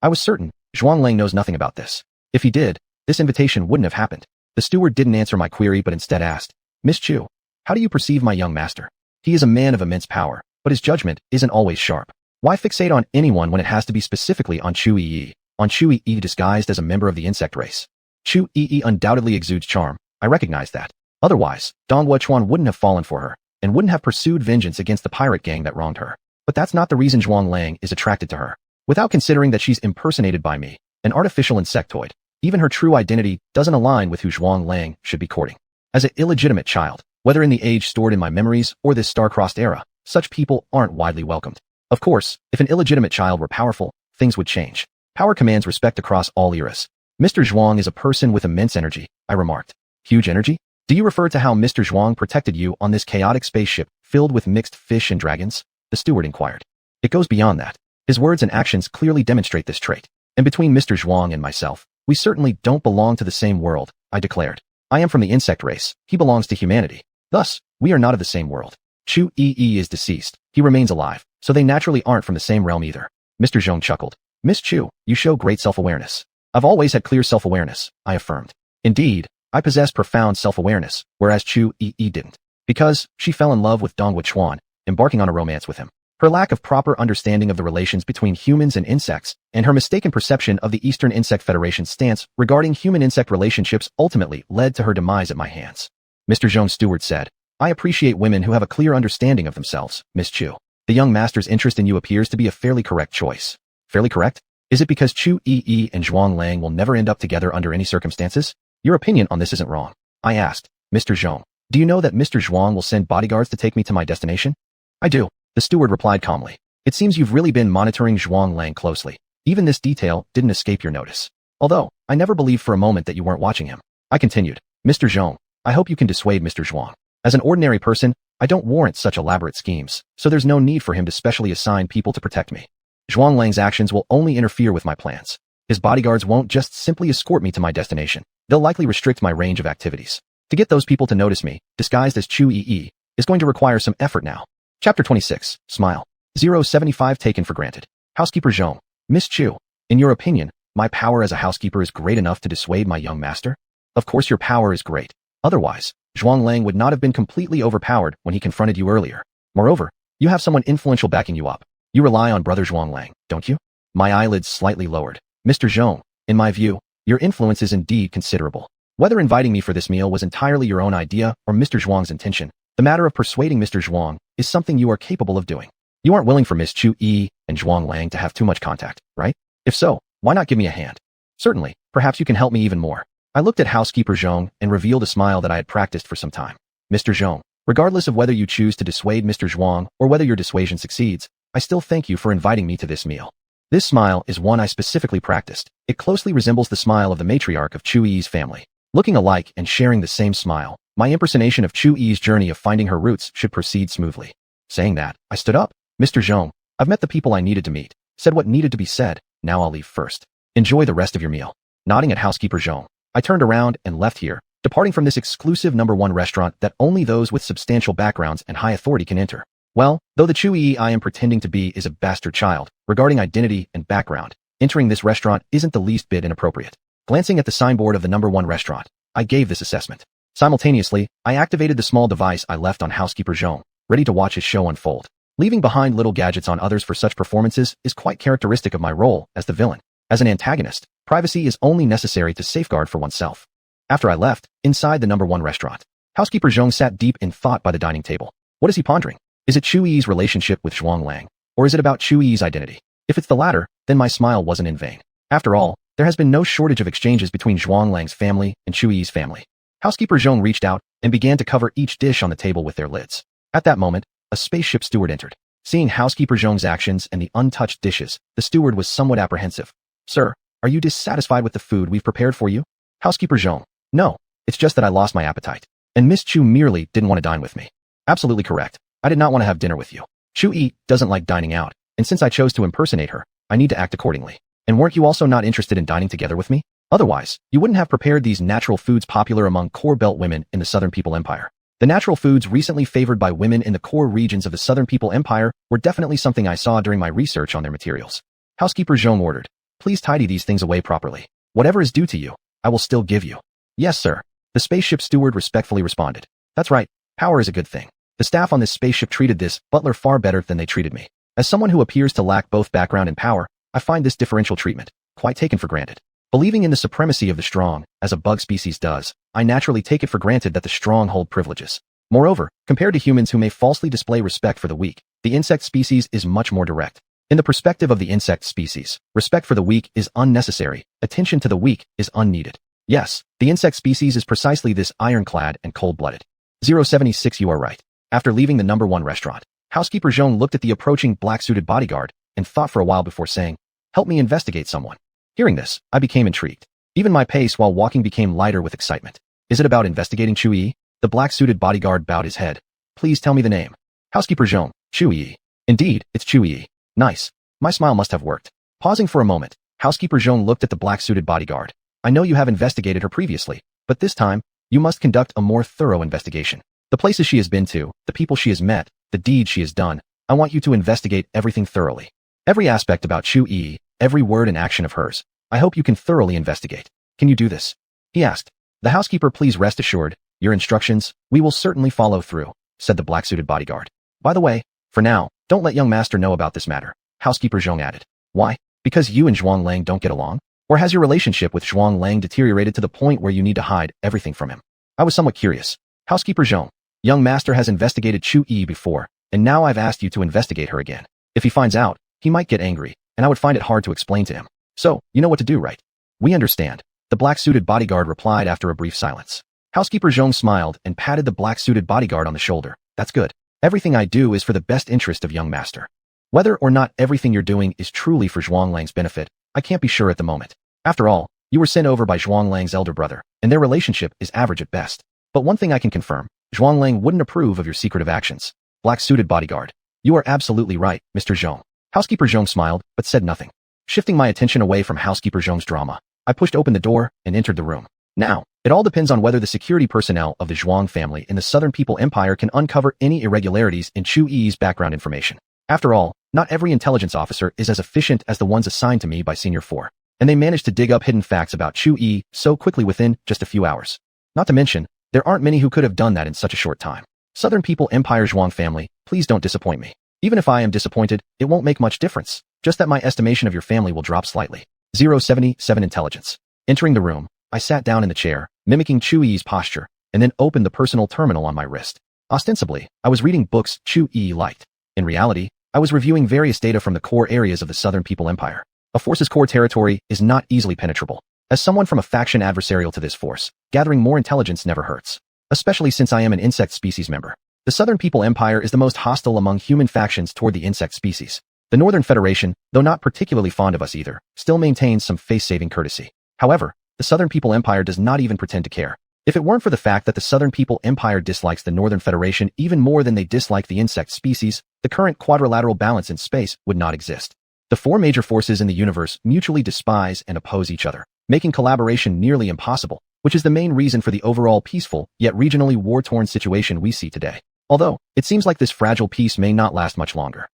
I was certain Zhuang Lang knows nothing about this. If he did, this invitation wouldn't have happened. The steward didn't answer my query but instead asked, Miss Chu, how do you perceive my young master? He is a man of immense power, but his judgment isn't always sharp. Why fixate on anyone when it has to be specifically on Chu Yi? On Chu Yi disguised as a member of the insect race. Chu Yi undoubtedly exudes charm, I recognize that. Otherwise, Dong Wuchuan wouldn't have fallen for her, and wouldn't have pursued vengeance against the pirate gang that wronged her. But that's not the reason Zhuang Lang is attracted to her. Without considering that she's impersonated by me, an artificial insectoid, even her true identity doesn't align with who Zhuang Lang should be courting. As an illegitimate child, whether in the age stored in my memories or this star-crossed era, such people aren't widely welcomed. Of course, if an illegitimate child were powerful, things would change. Power commands respect across all eras. Mr. Zhuang is a person with immense energy, I remarked. Huge energy? Do you refer to how Mr. Zhuang protected you on this chaotic spaceship filled with mixed fish and dragons? The steward inquired. It goes beyond that. His words and actions clearly demonstrate this trait. And between Mr. Zhuang and myself, we certainly don't belong to the same world, I declared. I am from the insect race, he belongs to humanity. Thus, we are not of the same world. Chu Yi is deceased, he remains alive, so they naturally aren't from the same realm either. Mr. Zhong chuckled. Miss Chu, you show great self-awareness. I've always had clear self-awareness, I affirmed. Indeed, I possess profound self-awareness, whereas Chu Yi didn't. Because she fell in love with Dong Wuchuan, embarking on a romance with him. Her lack of proper understanding of the relations between humans and insects, and her mistaken perception of the Eastern Insect Federation's stance regarding human-insect relationships ultimately led to her demise at my hands. Mr. Zhong's steward said, I appreciate women who have a clear understanding of themselves, Miss Chu. The young master's interest in you appears to be a fairly correct choice. Fairly correct? Is it because Chu Yi and Zhuang Lang will never end up together under any circumstances? Your opinion on this isn't wrong. I asked, Mr. Zhong, do you know that Mr. Zhuang will send bodyguards to take me to my destination? I do, the steward replied calmly. It seems you've really been monitoring Zhuang Lang closely. Even this detail didn't escape your notice. Although, I never believed for a moment that you weren't watching him. I continued, Mr. Zhong, I hope you can dissuade Mr. Zhuang. As an ordinary person, I don't warrant such elaborate schemes, so there's no need for him to specially assign people to protect me. Zhuang Lang's actions will only interfere with my plans. His bodyguards won't just simply escort me to my destination. They'll likely restrict my range of activities. To get those people to notice me, disguised as Chu Yi, is going to require some effort now. Chapter 26, Smile. 075 taken for granted. Housekeeper Zhong. Miss Chu, in your opinion, my power as a housekeeper is great enough to dissuade my young master? Of course your power is great. Otherwise, Zhuang Lang would not have been completely overpowered when he confronted you earlier. Moreover, you have someone influential backing you up. You rely on brother Zhuang Lang, don't you? My eyelids slightly lowered. Mr. Zhong, in my view, your influence is indeed considerable. Whether inviting me for this meal was entirely your own idea or Mr. Zhuang's intention, the matter of persuading Mr. Zhuang is something you are capable of doing. You aren't willing for Miss Chu Yi and Zhuang Lang to have too much contact, right? If so, why not give me a hand? Certainly, perhaps you can help me even more. I looked at housekeeper Zhong and revealed a smile that I had practiced for some time. Mr. Zhong, regardless of whether you choose to dissuade Mr. Zhuang or whether your dissuasion succeeds, I still thank you for inviting me to this meal. This smile is one I specifically practiced. It closely resembles the smile of the matriarch of Chu Yi's family. Looking alike and sharing the same smile, my impersonation of Chu Yi's journey of finding her roots should proceed smoothly. Saying that, I stood up. Mr. Zhong, I've met the people I needed to meet, said what needed to be said, now I'll leave first. Enjoy the rest of your meal. Nodding at housekeeper Zhong, I turned around and left here, departing from this exclusive #1 restaurant that only those with substantial backgrounds and high authority can enter. Well, though the Chu Yi I am pretending to be is a bastard child, regarding identity and background, entering this restaurant isn't the least bit inappropriate. Glancing at the signboard of the #1 restaurant, I gave this assessment. Simultaneously, I activated the small device I left on housekeeper Zhong, ready to watch his show unfold. Leaving behind little gadgets on others for such performances is quite characteristic of my role as the villain. As an antagonist, privacy is only necessary to safeguard for oneself. After I left, inside the #1 restaurant, housekeeper Zhong sat deep in thought by the dining table. What is he pondering? Is it Chu Yi's relationship with Zhuang Lang? Or is it about Chu Yi's identity? If it's the latter, then my smile wasn't in vain. After all, there has been no shortage of exchanges between Zhuang Lang's family and Chu Yi's family. Housekeeper Zhong reached out and began to cover each dish on the table with their lids. At that moment, a spaceship steward entered. Seeing housekeeper Zhong's actions and the untouched dishes, the steward was somewhat apprehensive. Sir, are you dissatisfied with the food we've prepared for you? Housekeeper Zhong. No, it's just that I lost my appetite. And Miss Chu merely didn't want to dine with me. Absolutely correct. I did not want to have dinner with you. Chu Yi doesn't like dining out, and since I chose to impersonate her, I need to act accordingly. And weren't you also not interested in dining together with me? Otherwise, you wouldn't have prepared these natural foods popular among core belt women in the Southern People Empire. The natural foods recently favored by women in the core regions of the Southern People Empire were definitely something I saw during my research on their materials. Housekeeper Zhong ordered, please tidy these things away properly. Whatever is due to you, I will still give you. Yes, sir. The spaceship steward respectfully responded. That's right, power is a good thing. The staff on this spaceship treated this butler far better than they treated me. As someone who appears to lack both background and power, I find this differential treatment quite taken for granted. Believing in the supremacy of the strong, as a bug species does, I naturally take it for granted that the strong hold privileges. Moreover, compared to humans who may falsely display respect for the weak, the insect species is much more direct. In the perspective of the insect species, respect for the weak is unnecessary, attention to the weak is unneeded. Yes, the insect species is precisely this ironclad and cold-blooded. 076 You are right. After leaving the #1 restaurant, housekeeper Zhong looked at the approaching black-suited bodyguard and thought for a while before saying, help me investigate someone. Hearing this, I became intrigued. Even my pace while walking became lighter with excitement. Is it about investigating Chu Yi? The black-suited bodyguard bowed his head. Please tell me the name. Housekeeper Zhong, Chu Yi. Indeed, it's Chu Yi. Nice. My smile must have worked. Pausing for a moment, housekeeper Zhong looked at the black-suited bodyguard. I know you have investigated her previously, but this time, you must conduct a more thorough investigation. The places she has been to, the people she has met, the deeds she has done, I want you to investigate everything thoroughly. Every aspect about Chu Yi, every word and action of hers. I hope you can thoroughly investigate. Can you do this? He asked. The housekeeper, please rest assured, your instructions, we will certainly follow through, said the black-suited bodyguard. By the way, for now, don't let young master know about this matter, housekeeper Zhong added. Why? Because you and Zhuang Lang don't get along? Or has your relationship with Zhuang Lang deteriorated to the point where you need to hide everything from him? I was somewhat curious. Housekeeper Zhong, young master has investigated Chu Yi before, and now I've asked you to investigate her again. If he finds out, he might get angry, and I would find it hard to explain to him. So, you know what to do, right? We understand. The black-suited bodyguard replied after a brief silence. Housekeeper Zhong smiled and patted the black-suited bodyguard on the shoulder. That's good. Everything I do is for the best interest of young master. Whether or not everything you're doing is truly for Zhuang Lang's benefit, I can't be sure at the moment. After all, you were sent over by Zhuang Lang's elder brother, and their relationship is average at best. But one thing I can confirm, Zhuang Lang wouldn't approve of your secretive actions. Black-suited bodyguard. You are absolutely right, Mr. Zhong. Housekeeper Zhong smiled, but said nothing. Shifting my attention away from housekeeper Zhong's drama, I pushed open the door and entered the room. Now, it all depends on whether the security personnel of the Zhuang family in the Southern People Empire can uncover any irregularities in Chu Yi's background information. After all, not every intelligence officer is as efficient as the ones assigned to me by Senior 4, and they managed to dig up hidden facts about Chu Yi so quickly within just a few hours. Not to mention, there aren't many who could have done that in such a short time. Southern People Empire Zhuang family, please don't disappoint me. Even if I am disappointed, it won't make much difference, just that my estimation of your family will drop slightly. 077 Intelligence. Entering the room, I sat down in the chair, mimicking Chu Yi's posture, and then opened the personal terminal on my wrist. Ostensibly, I was reading books Chu Yi liked. In reality, I was reviewing various data from the core areas of the Southern People Empire. A force's core territory is not easily penetrable. As someone from a faction adversarial to this force, gathering more intelligence never hurts. Especially since I am an insect species member. The Southern People Empire is the most hostile among human factions toward the insect species. The Northern Federation, though not particularly fond of us either, still maintains some face-saving courtesy. However, the Southern People Empire does not even pretend to care. If it weren't for the fact that the Southern People Empire dislikes the Northern Federation even more than they dislike the insect species, the current quadrilateral balance in space would not exist. The four major forces in the universe mutually despise and oppose each other, making collaboration nearly impossible, which is the main reason for the overall peaceful, yet regionally war-torn situation we see today. Although, it seems like this fragile peace may not last much longer.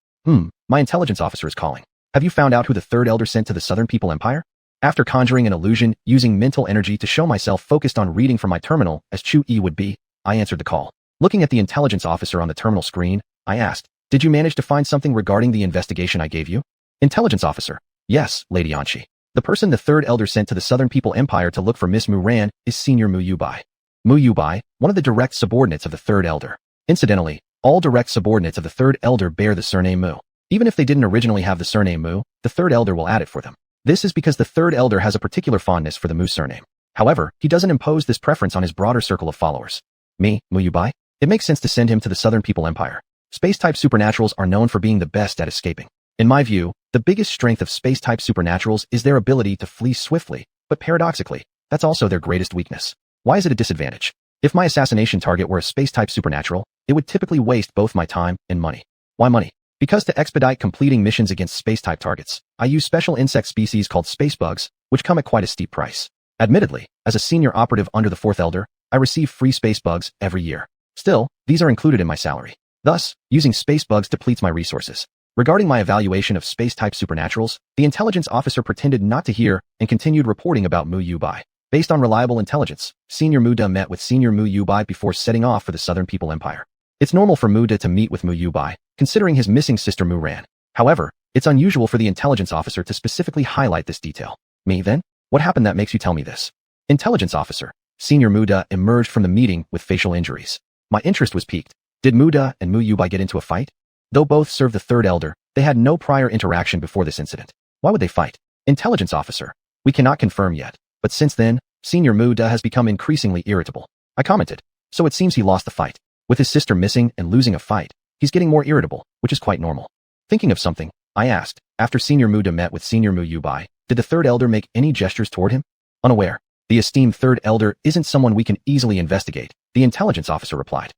My intelligence officer is calling. Have you found out who the third elder sent to the Southern People Empire? After conjuring an illusion, using mental energy to show myself focused on reading from my terminal, as Chu Yi would be, I answered the call. Looking at the intelligence officer on the terminal screen, I asked, did you manage to find something regarding the investigation I gave you? Intelligence officer. Yes, Lady Anchi. The person the third elder sent to the Southern People Empire to look for Miss Mu Ran is Senior Mu Yubai. Mu Yubai, one of the direct subordinates of the third elder. Incidentally, all direct subordinates of the third elder bear the surname Mu. Even if they didn't originally have the surname Mu, the third elder will add it for them. This is because the third elder has a particular fondness for the Mu surname. However, he doesn't impose this preference on his broader circle of followers. Me, Muyubai? It makes sense to send him to the Southern People Empire. Space-type supernaturals are known for being the best at escaping. In my view, the biggest strength of space-type supernaturals is their ability to flee swiftly, but paradoxically, that's also their greatest weakness. Why is it a disadvantage? If my assassination target were a space-type supernatural, it would typically waste both my time and money. Why money? Because to expedite completing missions against space-type targets, I use special insect species called space bugs, which come at quite a steep price. Admittedly, as a senior operative under the Fourth Elder, I receive free space bugs every year. Still, these are included in my salary. Thus, using space bugs depletes my resources. Regarding my evaluation of space-type supernaturals, the intelligence officer pretended not to hear and continued reporting about Mu Yubai. Based on reliable intelligence, Senior Muda met with Senior Mu Yubai before setting off for the Southern People Empire. It's normal for Muda to meet with Mu Yubai, considering his missing sister Mu Ran. However, it's unusual for the intelligence officer to specifically highlight this detail. Me, then? What happened that makes you tell me this? Intelligence officer. Senior Muda emerged from the meeting with facial injuries. My interest was piqued. Did Muda and Mu Yubai get into a fight? Though both served the Third Elder, they had no prior interaction before this incident. Why would they fight? Intelligence officer. We cannot confirm yet, but since then, Senior Muda has become increasingly irritable. I commented. So it seems he lost the fight. With his sister missing and losing a fight, he's getting more irritable, which is quite normal. Thinking of something, I asked, after Senior Muda met with Senior Mu Yubai, did the Third Elder make any gestures toward him? Unaware. The esteemed Third Elder isn't someone we can easily investigate, the intelligence officer replied.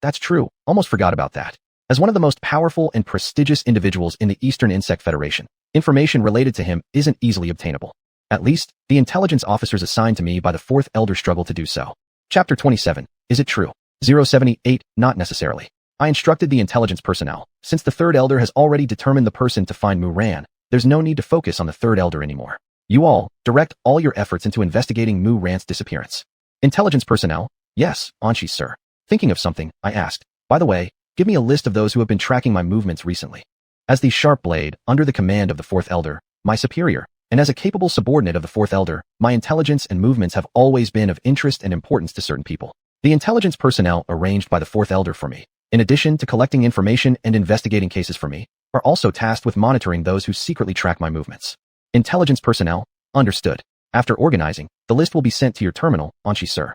That's true, almost forgot about that. As one of the most powerful and prestigious individuals in the Eastern Insect Federation, information related to him isn't easily obtainable. At least, the intelligence officers assigned to me by the Fourth Elder struggle to do so. Chapter 27. Is it true? 078. Not necessarily. I instructed the intelligence personnel. Since the Third Elder has already determined the person to find Mu Ran, there's no need to focus on the Third Elder anymore. You all, direct all your efforts into investigating Mu Ran's disappearance. Intelligence personnel? Yes, Anshi, sir. Thinking of something, I asked. By the way, give me a list of those who have been tracking my movements recently. As the Sharp Blade, under the command of the Fourth Elder, my superior, and as a capable subordinate of the Fourth Elder, my intelligence and movements have always been of interest and importance to certain people. The intelligence personnel arranged by the Fourth Elder for me, in addition to collecting information and investigating cases for me, are also tasked with monitoring those who secretly track my movements. Intelligence personnel? Understood. After organizing, the list will be sent to your terminal, Anshi, sir.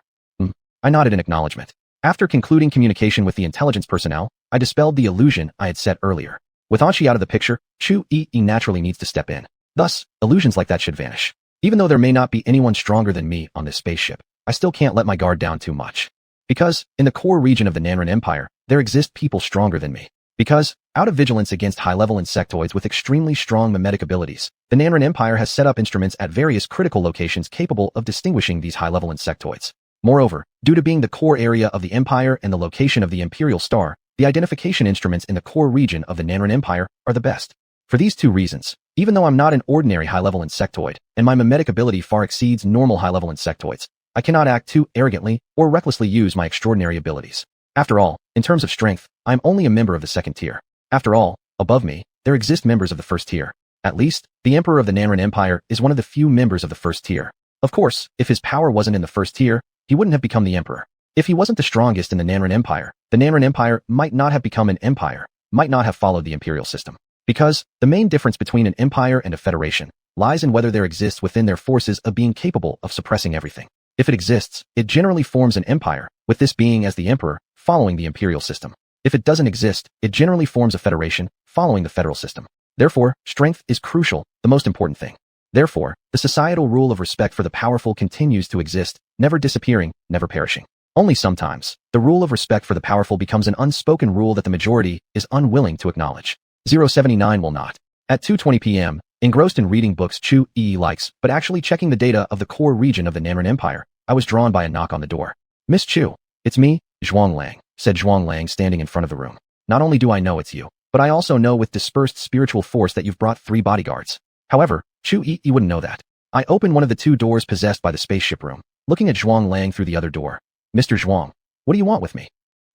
I nodded in acknowledgement. After concluding communication with the intelligence personnel, I dispelled the illusion I had set earlier. With Anshi out of the picture, Chu-Yi naturally needs to step in. Thus, illusions like that should vanish. Even though there may not be anyone stronger than me on this spaceship, I still can't let my guard down too much. Because, in the core region of the Nanran Empire, there exist people stronger than me. Because, out of vigilance against high-level insectoids with extremely strong mimetic abilities, the Nanran Empire has set up instruments at various critical locations capable of distinguishing these high-level insectoids. Moreover, due to being the core area of the Empire and the location of the Imperial Star, the identification instruments in the core region of the Nanran Empire are the best. For these two reasons, even though I'm not an ordinary high-level insectoid, and my mimetic ability far exceeds normal high-level insectoids, I cannot act too arrogantly or recklessly use my extraordinary abilities. After all, in terms of strength, I am only a member of the second tier. After all, above me, there exist members of the first tier. At least, the Emperor of the Nanran Empire is one of the few members of the first tier. Of course, if his power wasn't in the first tier, he wouldn't have become the Emperor. If he wasn't the strongest in the Nanran Empire might not have become an empire, might not have followed the imperial system. Because, the main difference between an empire and a federation lies in whether there exists within their forces a being capable of suppressing everything. If it exists, it generally forms an empire, with this being as the emperor, following the imperial system. If it doesn't exist, it generally forms a federation, following the federal system. Therefore, strength is crucial, the most important thing. Therefore, the societal rule of respect for the powerful continues to exist, never disappearing, never perishing. Only sometimes, the rule of respect for the powerful becomes an unspoken rule that the majority is unwilling to acknowledge. 079 will not. At 2:20 p.m., engrossed in reading books Chu-Yi likes, but actually checking the data of the core region of the Nanran Empire, I was drawn by a knock on the door. Miss Chu. It's me, Zhuang Lang, said Zhuang Lang standing in front of the room. Not only do I know it's you, but I also know with dispersed spiritual force that you've brought 3 bodyguards. However, Chu-Yi wouldn't know that. I opened one of the 2 doors possessed by the spaceship room, looking at Zhuang Lang through the other door. Mr. Zhuang, what do you want with me?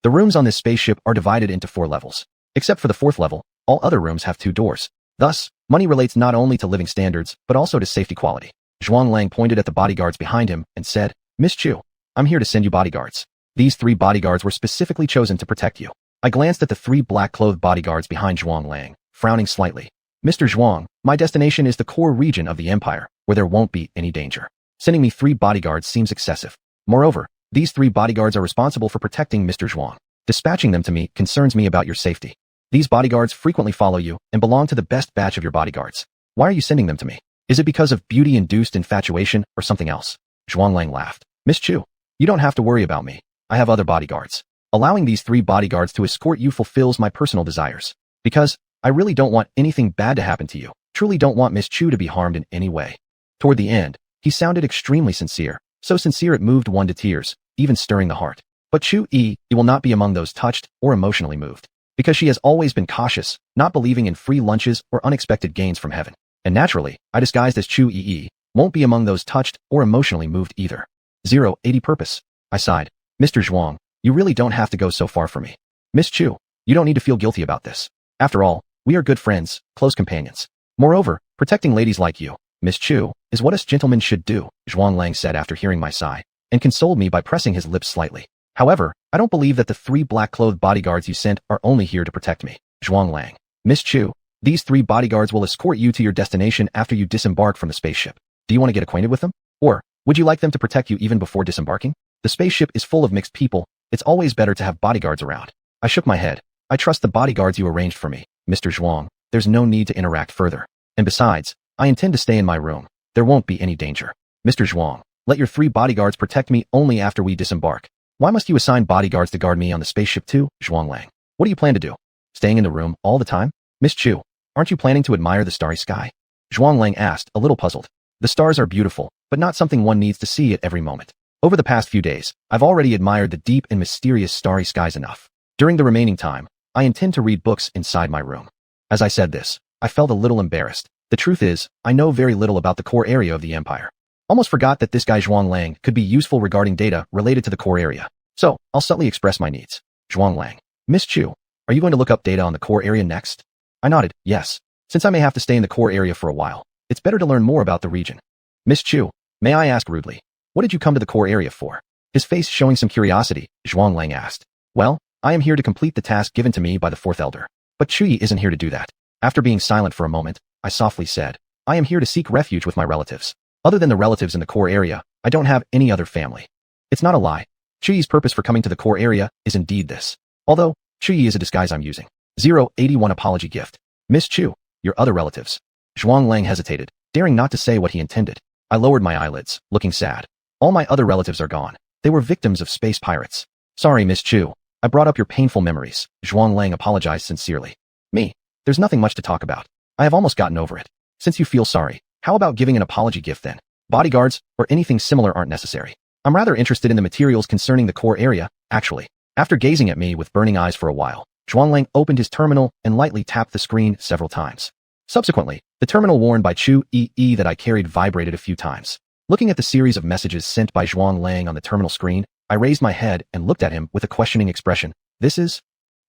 The rooms on this spaceship are divided into 4 levels. Except for the 4th level, all other rooms have 2 doors. Thus, money relates not only to living standards, but also to safety quality. Zhuang Lang pointed at the bodyguards behind him and said, Miss Chu, I'm here to send you bodyguards. These 3 bodyguards were specifically chosen to protect you. I glanced at the 3 black-clothed bodyguards behind Zhuang Lang, frowning slightly. Mr. Zhuang, my destination is the core region of the empire, where there won't be any danger. Sending me 3 bodyguards seems excessive. Moreover, These 3 bodyguards are responsible for protecting Mr. Zhuang. Dispatching them to me concerns me about your safety. These bodyguards frequently follow you and belong to the best batch of your bodyguards. Why are you sending them to me? Is it because of beauty-induced infatuation or something else? Zhuang laughed. Miss Chu, you don't have to worry about me. I have other bodyguards. Allowing these 3 bodyguards to escort you fulfills my personal desires. Because I really don't want anything bad to happen to you. Truly don't want Miss Chu to be harmed in any way. Toward the end, he sounded extremely sincere. So sincere it moved one to tears, even stirring the heart. But Chu Yi will not be among those touched or emotionally moved. Because she has always been cautious, not believing in free lunches or unexpected gains from heaven. And naturally, I disguised as Chu Yi won't be among those touched or emotionally moved either. 080 purpose. I sighed. Mr. Zhuang, you really don't have to go so far for me. Miss Chu, you don't need to feel guilty about this. After all, we are good friends, close companions. Moreover, protecting ladies like you, Miss Chu, is what us gentlemen should do, Zhuang said after hearing my sigh, and consoled me by pressing his lips slightly. However, I don't believe that the 3 black-clothed bodyguards you sent are only here to protect me. Zhuang. Miss Chu, these 3 bodyguards will escort you to your destination after you disembark from the spaceship. Do you want to get acquainted with them? Or, would you like them to protect you even before disembarking? The spaceship is full of mixed people. It's always better to have bodyguards around. I shook my head. I trust the bodyguards you arranged for me, Mr. Zhuang. There's no need to interact further. And besides, I intend to stay in my room. There won't be any danger. Mr. Zhuang, let your 3 bodyguards protect me only after we disembark. Why must you assign bodyguards to guard me on the spaceship too, Zhuang? What do you plan to do? Staying in the room all the time? Miss Chu, aren't you planning to admire the starry sky? Zhuang asked, a little puzzled. The stars are beautiful, but not something one needs to see at every moment. Over the past few days, I've already admired the deep and mysterious starry skies enough. During the remaining time, I intend to read books inside my room. As I said this, I felt a little embarrassed. The truth is, I know very little about the core area of the Empire. Almost forgot that this guy Zhuang could be useful regarding data related to the core area. So, I'll subtly express my needs. Zhuang. Miss Chu, are you going to look up data on the core area next? I nodded, yes. Since I may have to stay in the core area for a while, it's better to learn more about the region. Miss Chu, may I ask rudely, what did you come to the core area for? His face showing some curiosity, Zhuang asked. Well, I am here to complete the task given to me by the 4th elder. But Chu Yi isn't here to do that. After being silent for a moment, I softly said, I am here to seek refuge with my relatives. Other than the relatives in the core area, I don't have any other family. It's not a lie. Chu Yi's purpose for coming to the core area is indeed this. Although, Chu Yi is a disguise I'm using. 081 apology gift. Miss Chu, your other relatives. Zhuang hesitated, daring not to say what he intended. I lowered my eyelids, looking sad. All my other relatives are gone. They were victims of space pirates. Sorry, Miss Chu. I brought up your painful memories. Zhuang apologized sincerely. Me. There's nothing much to talk about. I have almost gotten over it. Since you feel sorry, how about giving an apology gift then? Bodyguards, or anything similar aren't necessary. I'm rather interested in the materials concerning the core area, actually. After gazing at me with burning eyes for a while, Zhuang opened his terminal and lightly tapped the screen several times. Subsequently, the terminal worn by Chu Yi that I carried vibrated a few times. Looking at the series of messages sent by Zhuang on the terminal screen, I raised my head and looked at him with a questioning expression. This is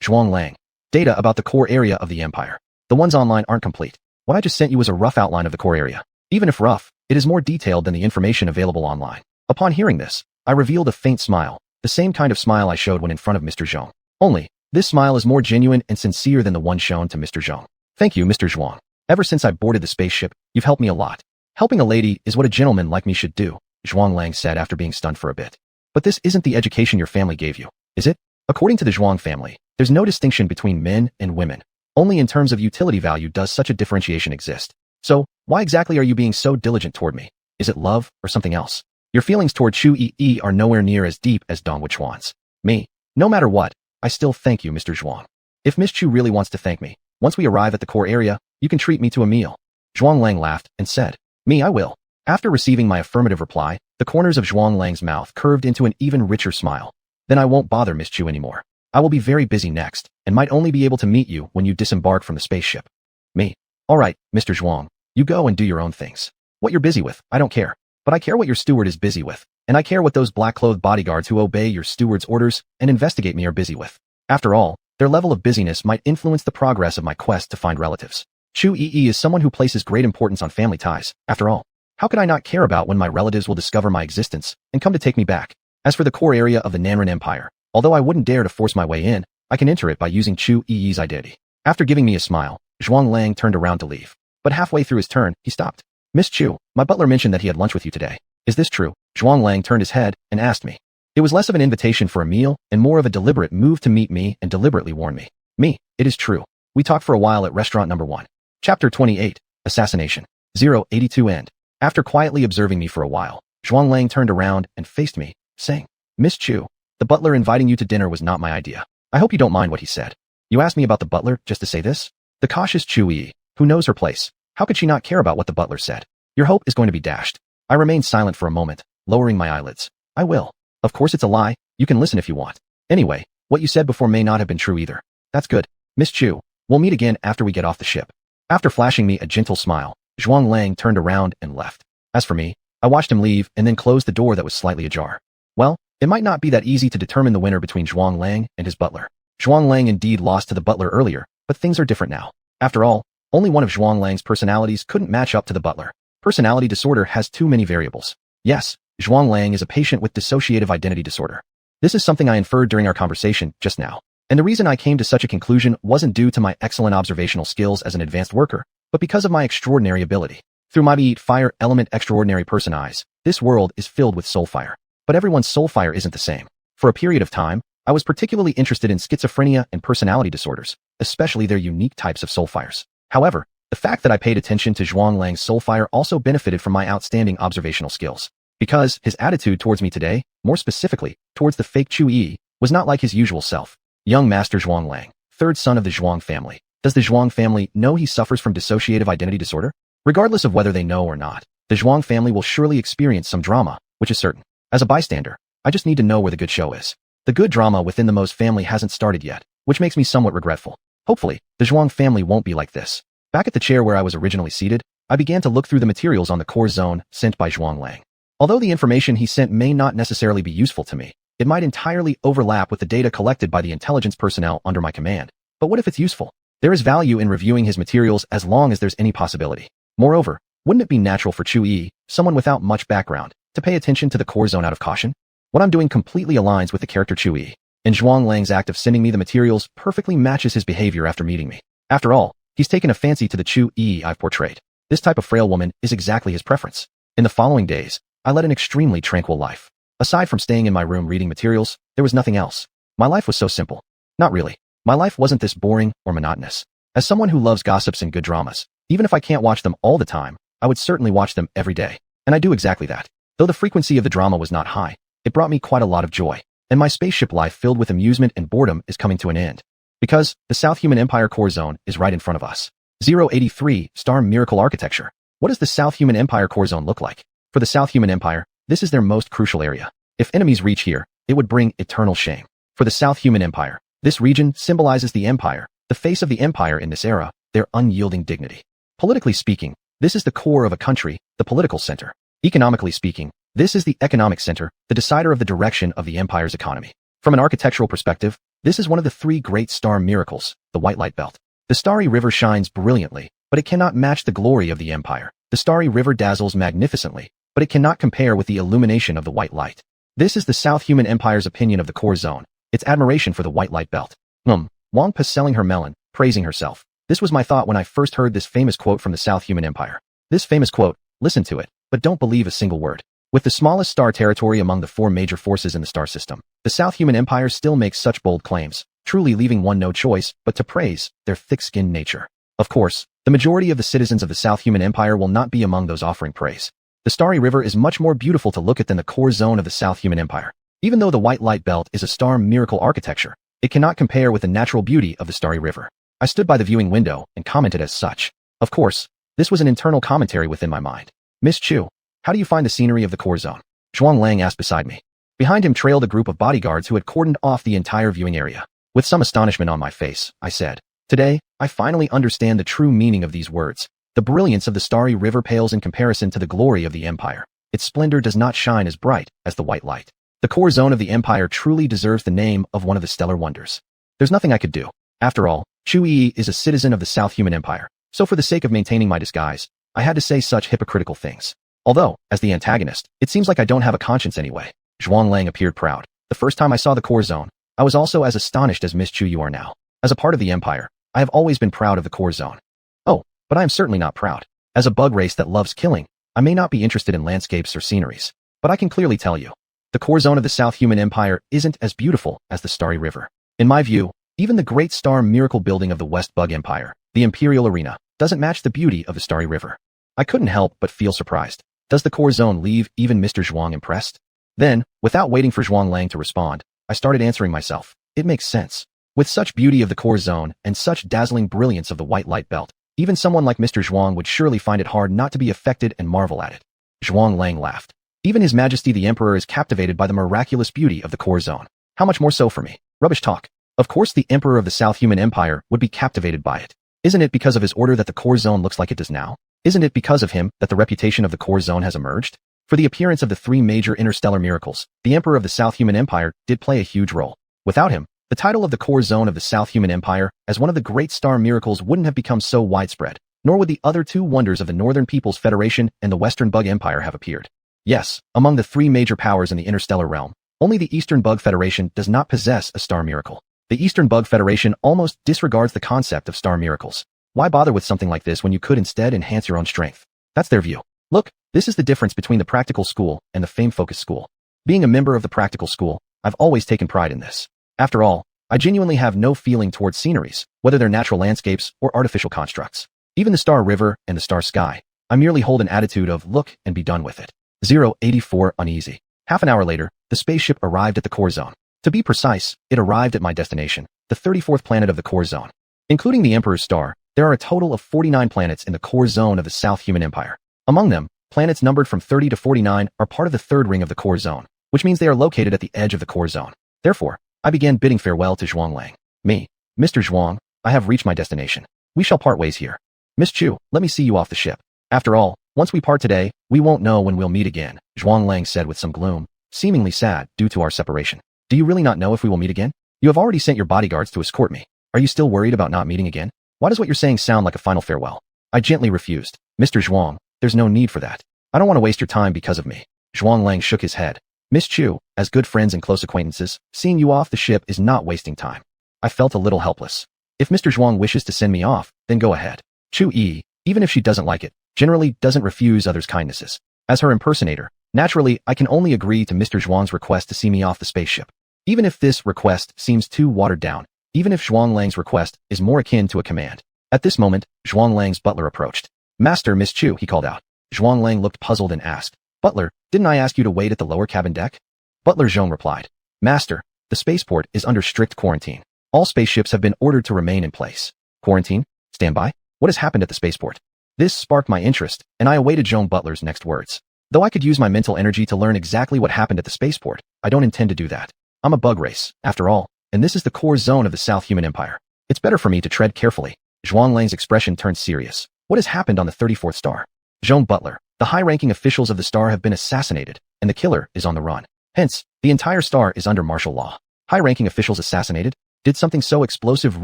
Zhuang. Data about the core area of the Empire. The ones online aren't complete. What I just sent you was a rough outline of the core area. Even if rough, it is more detailed than the information available online. Upon hearing this, I revealed a faint smile, the same kind of smile I showed when in front of Mr. Zhong. Only, this smile is more genuine and sincere than the one shown to Mr. Zhong. Thank you, Mr. Zhuang. Ever since I boarded the spaceship, you've helped me a lot. Helping a lady is what a gentleman like me should do, Zhuang said after being stunned for a bit. But this isn't the education your family gave you, is it? According to the Zhuang family, there's no distinction between men and women. Only in terms of utility value does such a differentiation exist. So, why exactly are you being so diligent toward me? Is it love or something else? Your feelings toward Chu Yi are nowhere near as deep as Dong Wuchuan's. Me. No matter what, I still thank you, Mr. Zhuang. If Miss Chu really wants to thank me, once we arrive at the core area, you can treat me to a meal. Zhuang laughed and said, Me, I will. After receiving my affirmative reply, the corners of Zhuang's mouth curved into an even richer smile. Then I won't bother Miss Chu anymore. I will be very busy next, and might only be able to meet you when you disembark from the spaceship. Me. All right, Mr. Zhuang, you go and do your own things. What you're busy with, I don't care. But I care what your steward is busy with, and I care what those black-clothed bodyguards who obey your steward's orders and investigate me are busy with. After all, their level of busyness might influence the progress of my quest to find relatives. Chu Yi is someone who places great importance on family ties. After all, how could I not care about when my relatives will discover my existence and come to take me back? As for the core area of the Nanren Empire, although I wouldn't dare to force my way in, I can enter it by using Chu Yi's identity. After giving me a smile, Zhuang turned around to leave. But halfway through his turn, he stopped. Miss Chu, my butler mentioned that he had lunch with you today. Is this true? Zhuang turned his head and asked me. It was less of an invitation for a meal and more of a deliberate move to meet me and deliberately warn me. It is true. We talked for a while at restaurant number 1. Chapter 28, Assassination. 082 End. After quietly observing me for a while, Zhuang Lang turned around and faced me, saying, Miss Chu, the butler inviting you to dinner was not my idea. I hope you don't mind what he said. You asked me about the butler just to say this? The cautious Chu Yi, who knows her place. How could she not care about what the butler said? Your hope is going to be dashed. I remained silent for a moment, lowering my eyelids. I will. Of course it's a lie. You can listen if you want. Anyway, what you said before may not have been true either. That's good. Miss Chu, we'll meet again after we get off the ship. After flashing me a gentle smile, Zhuang Lang turned around and left. As for me, I watched him leave and then closed the door that was slightly ajar. Well, it might not be that easy to determine the winner between Zhuang Lang and his butler. Zhuang Lang indeed lost to the butler earlier, but things are different now. After all, only one of Zhuang Lang's personalities couldn't match up to the butler. Personality disorder has too many variables. Yes, Zhuang Lang is a patient with dissociative identity disorder. This is something I inferred during our conversation just now. And the reason I came to such a conclusion wasn't due to my excellent observational skills as an advanced worker, but because of my extraordinary ability. Through my Be Fire element extraordinary person eyes, this world is filled with soul fire. But everyone's soul fire isn't the same. For a period of time, I was particularly interested in schizophrenia and personality disorders, especially their unique types of soul fires. However, the fact that I paid attention to Zhuang Lang's soul fire also benefited from my outstanding observational skills. Because his attitude towards me today, more specifically, towards the fake Chu Yi, was not like his usual self. Young Master Zhuang Lang, third son of the Zhuang family. Does the Zhuang family know he suffers from dissociative identity disorder? Regardless of whether they know or not, the Zhuang family will surely experience some drama, which is certain. As a bystander, I just need to know where the good show is. The good drama within the Mo's family hasn't started yet, which makes me somewhat regretful. Hopefully, the Zhuang family won't be like this. Back at the chair where I was originally seated, I began to look through the materials on the core zone sent by Zhuang Lang. Although the information he sent may not necessarily be useful to me, it might entirely overlap with the data collected by the intelligence personnel under my command. But what if it's useful? There is value in reviewing his materials as long as there's any possibility. Moreover, wouldn't it be natural for Chu Yi, someone without much background, to pay attention to the core zone out of caution? What I'm doing completely aligns with the character Chu Yi, and Zhuang Lang's act of sending me the materials perfectly matches his behavior after meeting me. After all, he's taken a fancy to the Chu Yi I've portrayed. This type of frail woman is exactly his preference. In the following days, I led an extremely tranquil life. Aside from staying in my room reading materials, there was nothing else. My life was so simple. Not really. My life wasn't this boring or monotonous. As someone who loves gossips and good dramas, even if I can't watch them all the time, I would certainly watch them every day. And I do exactly that. Though the frequency of the drama was not high, it brought me quite a lot of joy. And my spaceship life filled with amusement and boredom is coming to an end. Because the South Human Empire core zone is right in front of us. 083 Star Miracle Architecture. What does the South Human Empire core zone look like? For the South Human Empire, this is their most crucial area. If enemies reach here, it would bring eternal shame. For the South Human Empire, this region symbolizes the empire, the face of the empire in this era, their unyielding dignity. Politically speaking, this is the core of a country, the political center. Economically speaking, this is the economic center, the decider of the direction of the empire's economy. From an architectural perspective, this is one of the 3 great star miracles, the White Light Belt. The starry river shines brilliantly, but it cannot match the glory of the empire. The starry river dazzles magnificently, but it cannot compare with the illumination of the white light. This is the South Human Empire's opinion of the core zone, its admiration for the White Light Belt. Wang Pa selling her melon, praising herself. This was my thought when I first heard this famous quote from the South Human Empire. This famous quote, listen to it, but don't believe a single word. With the smallest star territory among the 4 major forces in the star system, the South Human Empire still makes such bold claims, truly leaving one no choice but to praise their thick-skinned nature. Of course, the majority of the citizens of the South Human Empire will not be among those offering praise. The Starry River is much more beautiful to look at than the core zone of the South Human Empire. Even though the White Light Belt is a star miracle architecture, it cannot compare with the natural beauty of the Starry River. I stood by the viewing window and commented as such. Of course, this was an internal commentary within my mind. Miss Chu, how do you find the scenery of the core zone? Zhuang Lang asked beside me. Behind him trailed a group of bodyguards who had cordoned off the entire viewing area. With some astonishment on my face, I said, today, I finally understand the true meaning of these words. The brilliance of the Starry River pales in comparison to the glory of the Empire. Its splendor does not shine as bright as the white light. The core zone of the Empire truly deserves the name of one of the stellar wonders. There's nothing I could do. After all, Chu Yi is a citizen of the South Human Empire, so for the sake of maintaining my disguise, I had to say such hypocritical things. Although, as the antagonist, it seems like I don't have a conscience anyway. Zhuang Lang appeared proud. The first time I saw the core zone, I was also as astonished as Miss Chu you are now. As a part of the Empire, I have always been proud of the core zone. Oh, but I am certainly not proud. As a bug race that loves killing, I may not be interested in landscapes or sceneries, but I can clearly tell you. the core zone of the South Human Empire isn't as beautiful as the Starry River. In my view, even the Great Star Miracle building of the West Bug Empire, the Imperial Arena, doesn't match the beauty of the Starry River. I couldn't help but feel surprised. Does the core zone leave even Mr. Zhuang impressed? Then, without waiting for Zhuanglang to respond, I started answering myself. It makes sense. With such beauty of the core zone and such dazzling brilliance of the white light belt, even someone like Mr. Zhuang would surely find it hard not to be affected and marvel at it. Zhuanglang laughed. Even His Majesty the Emperor is captivated by the miraculous beauty of the core zone. How much more so for me? Rubbish talk. Of course the Emperor of the South Human Empire would be captivated by it. Isn't it because of his order that the core zone looks like it does now? Isn't it because of him that the reputation of the core zone has emerged? For the appearance of the three major interstellar miracles, the Emperor of the South Human Empire did play a huge role. Without him, the title of the core zone of the South Human Empire as one of the great star miracles wouldn't have become so widespread, nor would the other two wonders of the Northern People's Federation and the Western Bug Empire have appeared. Yes, among the three major powers in the interstellar realm, only the Eastern Bug Federation does not possess a star miracle. The Eastern Bug Federation almost disregards the concept of star miracles. Why bother with something like this when you could instead enhance your own strength? That's their view. Look, this is the difference between the practical school and the fame-focused school. Being a member of the practical school, I've always taken pride in this. After all, I genuinely have no feeling towards sceneries, whether they're natural landscapes or artificial constructs. Even the star river and the star sky, I merely hold an attitude of look and be done with it. 084 Uneasy. Half an hour later, the spaceship arrived at the core zone. To be precise, it arrived at my destination, the 34th planet of the core zone. Including the Emperor's star, there are a total of 49 planets in the core zone of the South Human Empire. Among them, planets numbered from 30 to 49 are part of the third ring of the core zone, which means they are located at the edge of the core zone. Therefore, I began bidding farewell to Zhuanglang. Me, Mr. Zhuang, I have reached my destination. We shall part ways here. Miss Chu, let me see you off the ship. After all, once we part today, we won't know when we'll meet again, Zhuanglang said with some gloom, seemingly sad due to our separation. Do you really not know if we will meet again? You have already sent your bodyguards to escort me. Are you still worried about not meeting again? Why does what you're saying sound like a final farewell? I gently refused. Mr. Zhuang, there's no need for that. I don't want to waste your time because of me. Zhuanglang shook his head. Miss Chu, as good friends and close acquaintances, seeing you off the ship is not wasting time. I felt a little helpless. If Mr. Zhuang wishes to send me off, then go ahead. Chu Yi, even if she doesn't like it, generally doesn't refuse others' kindnesses. As her impersonator, naturally, I can only agree to Mr. Zhuang's request to see me off the spaceship. Even if this request seems too watered down, even if Zhuanglang's request is more akin to a command. At this moment, Zhuanglang's butler approached. Master, Miss Chu, he called out. Zhuanglang looked puzzled and asked, Butler, didn't I ask you to wait at the lower cabin deck? Butler Zhong replied, Master, the spaceport is under strict quarantine. All spaceships have been ordered to remain in place. Quarantine? Standby? What has happened at the spaceport? This sparked my interest, and I awaited Zhong Butler's next words. Though I could use my mental energy to learn exactly what happened at the spaceport, I don't intend to do that. I'm a bug race, after all, and this is the core zone of the South Human Empire. It's better for me to tread carefully. Zhuanglang's expression turned serious. What has happened on the 34th star? Zhong Butler, the high-ranking officials of the star have been assassinated, and the killer is on the run. Hence, the entire star is under martial law. High-ranking officials assassinated? Did something so explosive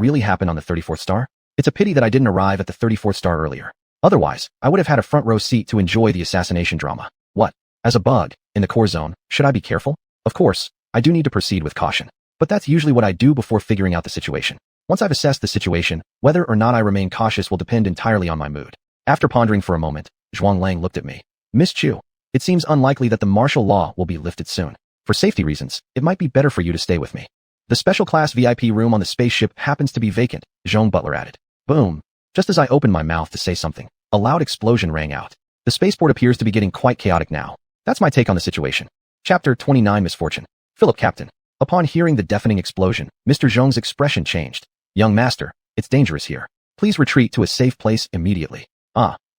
really happen on the 34th star? It's a pity that I didn't arrive at the 34th star earlier. Otherwise, I would have had a front-row seat to enjoy the assassination drama. What? As a bug, in the core zone, should I be careful? Of course, I do need to proceed with caution. But that's usually what I do before figuring out the situation. Once I've assessed the situation, whether or not I remain cautious will depend entirely on my mood. After pondering for a moment, Zhuanglang looked at me. Miss Chu, it seems unlikely that the martial law will be lifted soon. For safety reasons, it might be better for you to stay with me. The special class VIP room on the spaceship happens to be vacant, Zhong Butler added. Boom. Just as I opened my mouth to say something, a loud explosion rang out. The spaceport appears to be getting quite chaotic now. That's my take on the situation. Chapter 29 Misfortune. Philip Captain. Upon hearing the deafening explosion, Mr. Zhong's expression changed. Young master, it's dangerous here. Please retreat to a safe place immediately.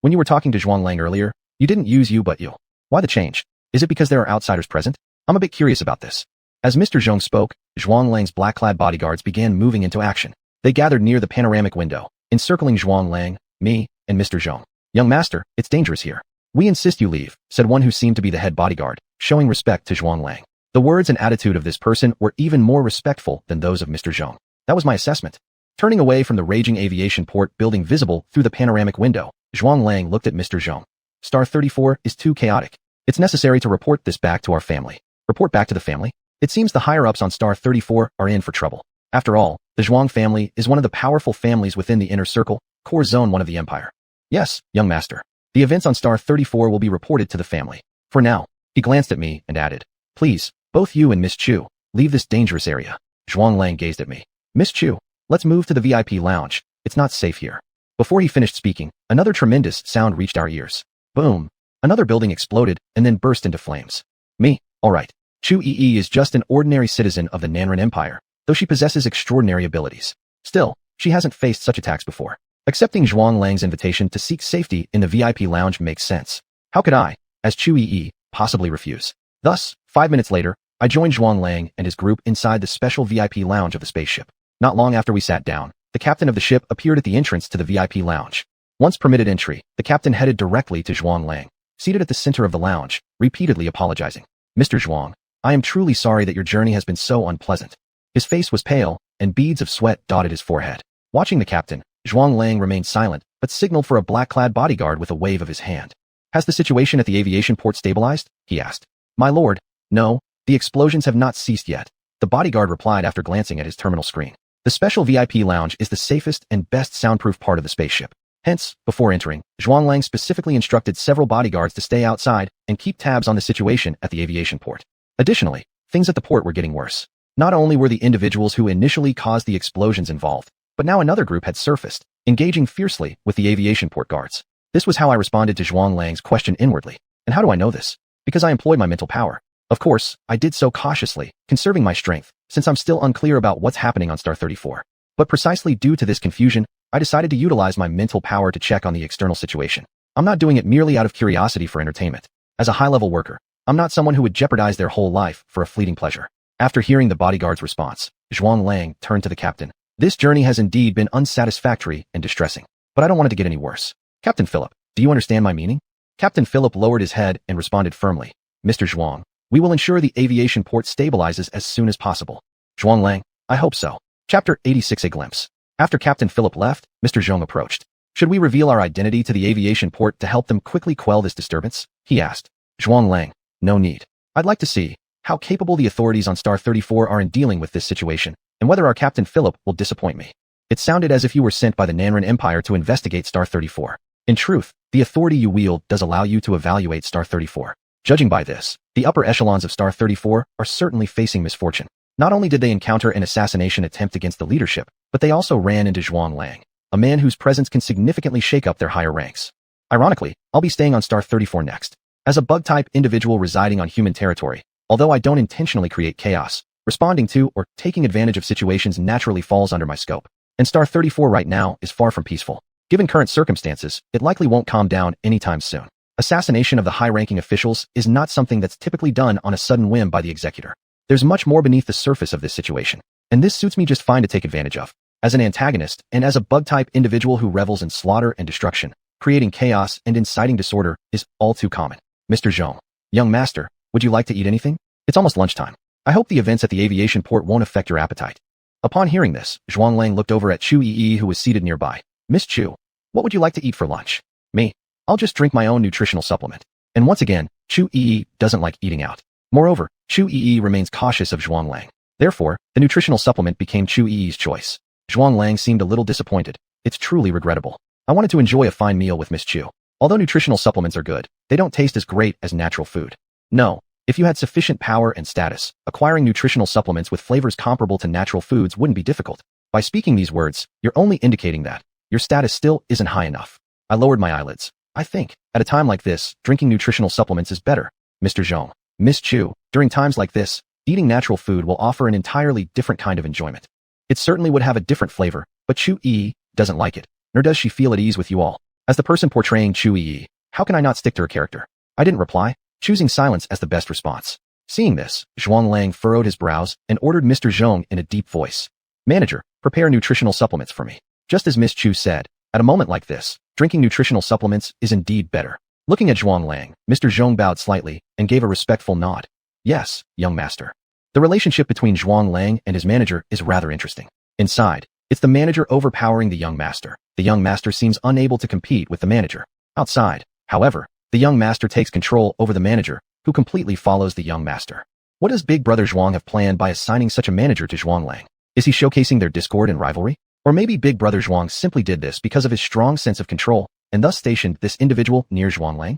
When you were talking to Zhuanglang earlier, you didn't use you but you. Why the change? Is it because there are outsiders present? I'm a bit curious about this. As Mr. Zhong spoke, Zhuanglang's black-clad bodyguards began moving into action. They gathered near the panoramic window, encircling Zhuanglang, me, and Mr. Zhong. Young master, it's dangerous here. We insist you leave, said one who seemed to be the head bodyguard, showing respect to Zhuanglang. The words and attitude of this person were even more respectful than those of Mr. Zhong. That was my assessment. Turning away from the raging aviation port building visible through the panoramic window, Zhuanglang looked at Mr. Zhong. Star 34 is too chaotic. It's necessary to report this back to our family. Report back to the family? It seems the higher-ups on Star 34 are in for trouble. After all, the Zhuang family is one of the powerful families within the inner circle, core zone 1 of the empire. Yes, young master. The events on Star 34 will be reported to the family. For now, he glanced at me and added, please, Both you and Miss Chu, leave this dangerous area. Zhuang Lang gazed at me. Miss Chu, let's move to the VIP lounge. It's not safe here. Before he finished speaking, another tremendous sound reached our ears. Boom. Another building exploded and then burst into flames. Me, alright. Chu Yi is just an ordinary citizen of the Nanren Empire, though she possesses extraordinary abilities. Still, she hasn't faced such attacks before. Accepting Zhuang Lang's invitation to seek safety in the VIP lounge makes sense. How could I, as Chu Yi, possibly refuse? Thus, 5 minutes later, I joined Zhuang Lang and his group inside the special VIP lounge of the spaceship. Not long after we sat down, the captain of the ship appeared at the entrance to the VIP lounge. Once permitted entry, the captain headed directly to Zhuang Lang, seated at the center of the lounge, repeatedly apologizing. Mr. Zhuang, I am truly sorry that your journey has been so unpleasant. His face was pale, and beads of sweat dotted his forehead. Watching the captain, Zhuang Lang remained silent, but signaled for a black-clad bodyguard with a wave of his hand. Has the situation at the aviation port stabilized? He asked. My lord, no, the explosions have not ceased yet. The bodyguard replied after glancing at his terminal screen. The special VIP lounge is the safest and best soundproof part of the spaceship. Hence, before entering, Zhuang Lang specifically instructed several bodyguards to stay outside and keep tabs on the situation at the aviation port. Additionally, things at the port were getting worse. Not only were the individuals who initially caused the explosions involved, but now another group had surfaced, engaging fiercely with the aviation port guards. This was how I responded to Zhuang Lang's question inwardly. And how do I know this? Because I employed my mental power. Of course, I did so cautiously, conserving my strength, since I'm still unclear about what's happening on Star 34. But precisely due to this confusion, I decided to utilize my mental power to check on the external situation. I'm not doing it merely out of curiosity for entertainment. As a high-level worker, I'm not someone who would jeopardize their whole life for a fleeting pleasure. After hearing the bodyguard's response, Zhuang Lang turned to the captain. This journey has indeed been unsatisfactory and distressing, but I don't want it to get any worse. Captain Philip, do you understand my meaning? Captain Philip lowered his head and responded firmly. Mr. Zhuang, we will ensure the aviation port stabilizes as soon as possible. Zhuang Lang, I hope so. Chapter 86 A Glimpse. After Captain Philip left, Mr. Zhong approached. Should we reveal our identity to the aviation port to help them quickly quell this disturbance? He asked. Zhuang Lang, no need. I'd like to see how capable the authorities on Star 34 are in dealing with this situation, and whether our Captain Philip will disappoint me. It sounded as if you were sent by the Nanren Empire to investigate Star 34. In truth, the authority you wield does allow you to evaluate Star 34. Judging by this, the upper echelons of Star 34 are certainly facing misfortune. Not only did they encounter an assassination attempt against the leadership, but they also ran into Zhuang Lang, a man whose presence can significantly shake up their higher ranks. Ironically, I'll be staying on Star 34 next. As a bug-type individual residing on human territory, although I don't intentionally create chaos, responding to or taking advantage of situations naturally falls under my scope. And Star 34 right now is far from peaceful. Given current circumstances, it likely won't calm down anytime soon. Assassination of the high-ranking officials is not something that's typically done on a sudden whim by the executor. There's much more beneath the surface of this situation, and this suits me just fine to take advantage of. As an antagonist and as a bug-type individual who revels in slaughter and destruction, creating chaos and inciting disorder is all too common. Mr. Zhong, young master, would you like to eat anything? It's almost lunchtime. I hope the events at the aviation port won't affect your appetite. Upon hearing this, Zhuang Lang looked over at Chu Yi who was seated nearby. Miss Chu, what would you like to eat for lunch? Me? I'll just drink my own nutritional supplement. And once again, Chu Yi doesn't like eating out. Moreover, Chu Yi remains cautious of Zhuang Lang. Therefore, the nutritional supplement became Chu Yi's choice. Zhuang Lang seemed a little disappointed. It's truly regrettable. I wanted to enjoy a fine meal with Miss Chu. Although nutritional supplements are good, they don't taste as great as natural food. No, if you had sufficient power and status, acquiring nutritional supplements with flavors comparable to natural foods wouldn't be difficult. By speaking these words, you're only indicating that your status still isn't high enough. I lowered my eyelids. I think, at a time like this, drinking nutritional supplements is better. Mr. Zhong, Miss Chu, during times like this, eating natural food will offer an entirely different kind of enjoyment. It certainly would have a different flavor, but Chu Yi doesn't like it, nor does she feel at ease with you all. As the person portraying Chu Yi, how can I not stick to her character? I didn't reply, choosing silence as the best response. Seeing this, Zhuang Lang furrowed his brows and ordered Mr. Zhong in a deep voice. Manager, prepare nutritional supplements for me. Just as Miss Chu said, at a moment like this, drinking nutritional supplements is indeed better. Looking at Zhuang Lang, Mr. Zhong bowed slightly and gave a respectful nod. Yes, young master. The relationship between Zhuang Lang and his manager is rather interesting. Inside, it's the manager overpowering the young master. The young master seems unable to compete with the manager. Outside, however, the young master takes control over the manager, who completely follows the young master. What does Big Brother Zhuang have planned by assigning such a manager to Zhuang Lang? Is he showcasing their discord and rivalry? Or maybe Big Brother Zhuang simply did this because of his strong sense of control, and thus stationed this individual near Zhuang Lang?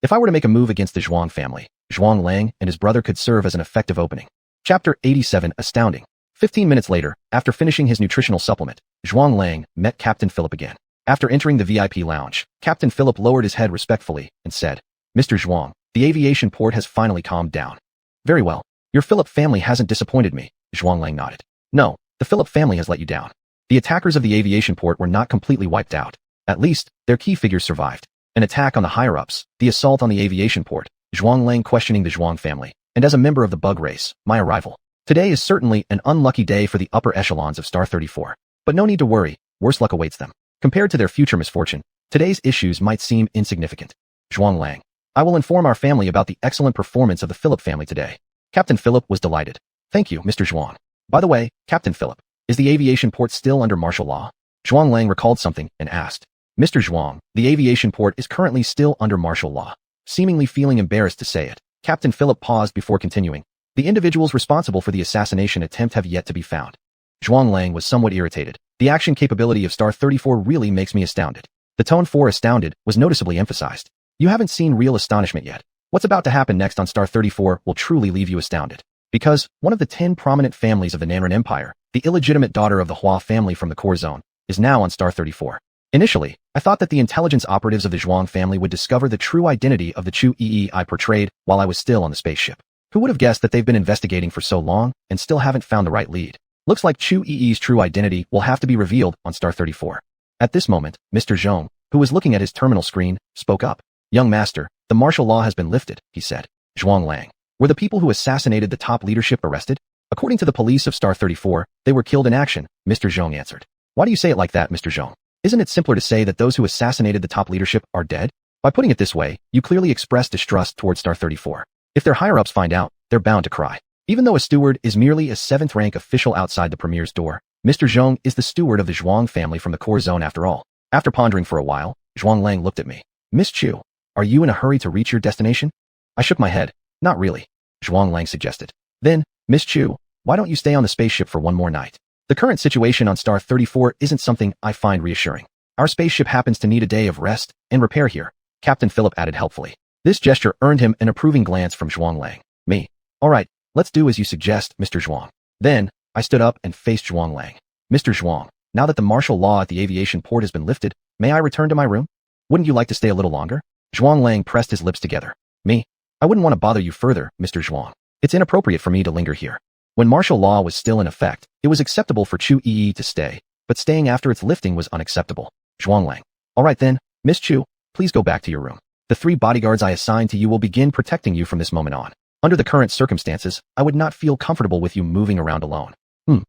If I were to make a move against the Zhuang family, Zhuang Lang and his brother could serve as an effective opening. Chapter 87 Astounding. 15 minutes later, after finishing his nutritional supplement, Zhuang Lang met Captain Philip again. After entering the VIP lounge, Captain Philip lowered his head respectfully and said, "Mr. Zhuang, the aviation port has finally calmed down." "Very well. Your Philip family hasn't disappointed me," Zhuang Lang nodded. "No, the Philip family has let you down. The attackers of the aviation port were not completely wiped out. At least, their key figures survived. An attack on the higher-ups, the assault on the aviation port, Zhuang Lang questioning the Zhuang family, and as a member of the bug race, my arrival. Today is certainly an unlucky day for the upper echelons of Star 34. But no need to worry, worse luck awaits them. Compared to their future misfortune, today's issues might seem insignificant. Zhuang Lang. I will inform our family about the excellent performance of the Philip family today." Captain Philip was delighted. "Thank you, Mr. Zhuang. By the way, Captain Philip, is the aviation port still under martial law?" Zhuang Lang recalled something and asked. "Mr. Zhuang, the aviation port is currently still under martial law." Seemingly feeling embarrassed to say it, Captain Philip paused before continuing. "The individuals responsible for the assassination attempt have yet to be found." Zhuang Lang was somewhat irritated. The action capability of Star 34 really makes me astounded. The tone for astounded was noticeably emphasized. You haven't seen real astonishment yet. What's about to happen next on Star 34 will truly leave you astounded. Because one of the 10 prominent families of the Nanren Empire, the illegitimate daughter of the Hua family from the core zone, is now on Star 34. Initially, I thought that the intelligence operatives of the Zhuang family would discover the true identity of the Chu Yi I portrayed while I was still on the spaceship. Who would have guessed that they've been investigating for so long and still haven't found the right lead? Looks like Chu Yi's true identity will have to be revealed on Star 34. At this moment, Mr. Zhong, who was looking at his terminal screen, spoke up. "Young master, the martial law has been lifted," he said. Zhuang Lang. "Were the people who assassinated the top leadership arrested?" "According to the police of Star 34, they were killed in action," Mr. Zhong answered. "Why do you say it like that, Mr. Zhong? Isn't it simpler to say that those who assassinated the top leadership are dead?" By putting it this way, you clearly express distrust towards Star 34. If their higher-ups find out, they're bound to cry. Even though a steward is merely a 7th-rank official outside the premier's door, Mr. Zhong is the steward of the Zhuang family from the core zone after all. After pondering for a while, Zhuang Lang looked at me. "Miss Chu, are you in a hurry to reach your destination?" I shook my head. "Not really," Zhuang Lang suggested. "Then, Miss Chu, why don't you stay on the spaceship for one more night? The current situation on Star 34 isn't something I find reassuring. Our spaceship happens to need a day of rest and repair here," Captain Philip added helpfully. This gesture earned him an approving glance from Zhuang Lang. Me. "All right, let's do as you suggest, Mr. Zhuang." Then, I stood up and faced Zhuang Lang. "Mr. Zhuang, now that the martial law at the aviation port has been lifted, may I return to my room? Wouldn't you like to stay a little longer?" Zhuang Lang pressed his lips together. "Me? I wouldn't want to bother you further, Mr. Zhuang. It's inappropriate for me to linger here." When martial law was still in effect, it was acceptable for Chu Yi to stay, but staying after its lifting was unacceptable. Zhuang Lang. "All right then, Miss Chu, please go back to your room. The 3 bodyguards I assigned to you will begin protecting you from this moment on. Under the current circumstances, I would not feel comfortable with you moving around alone."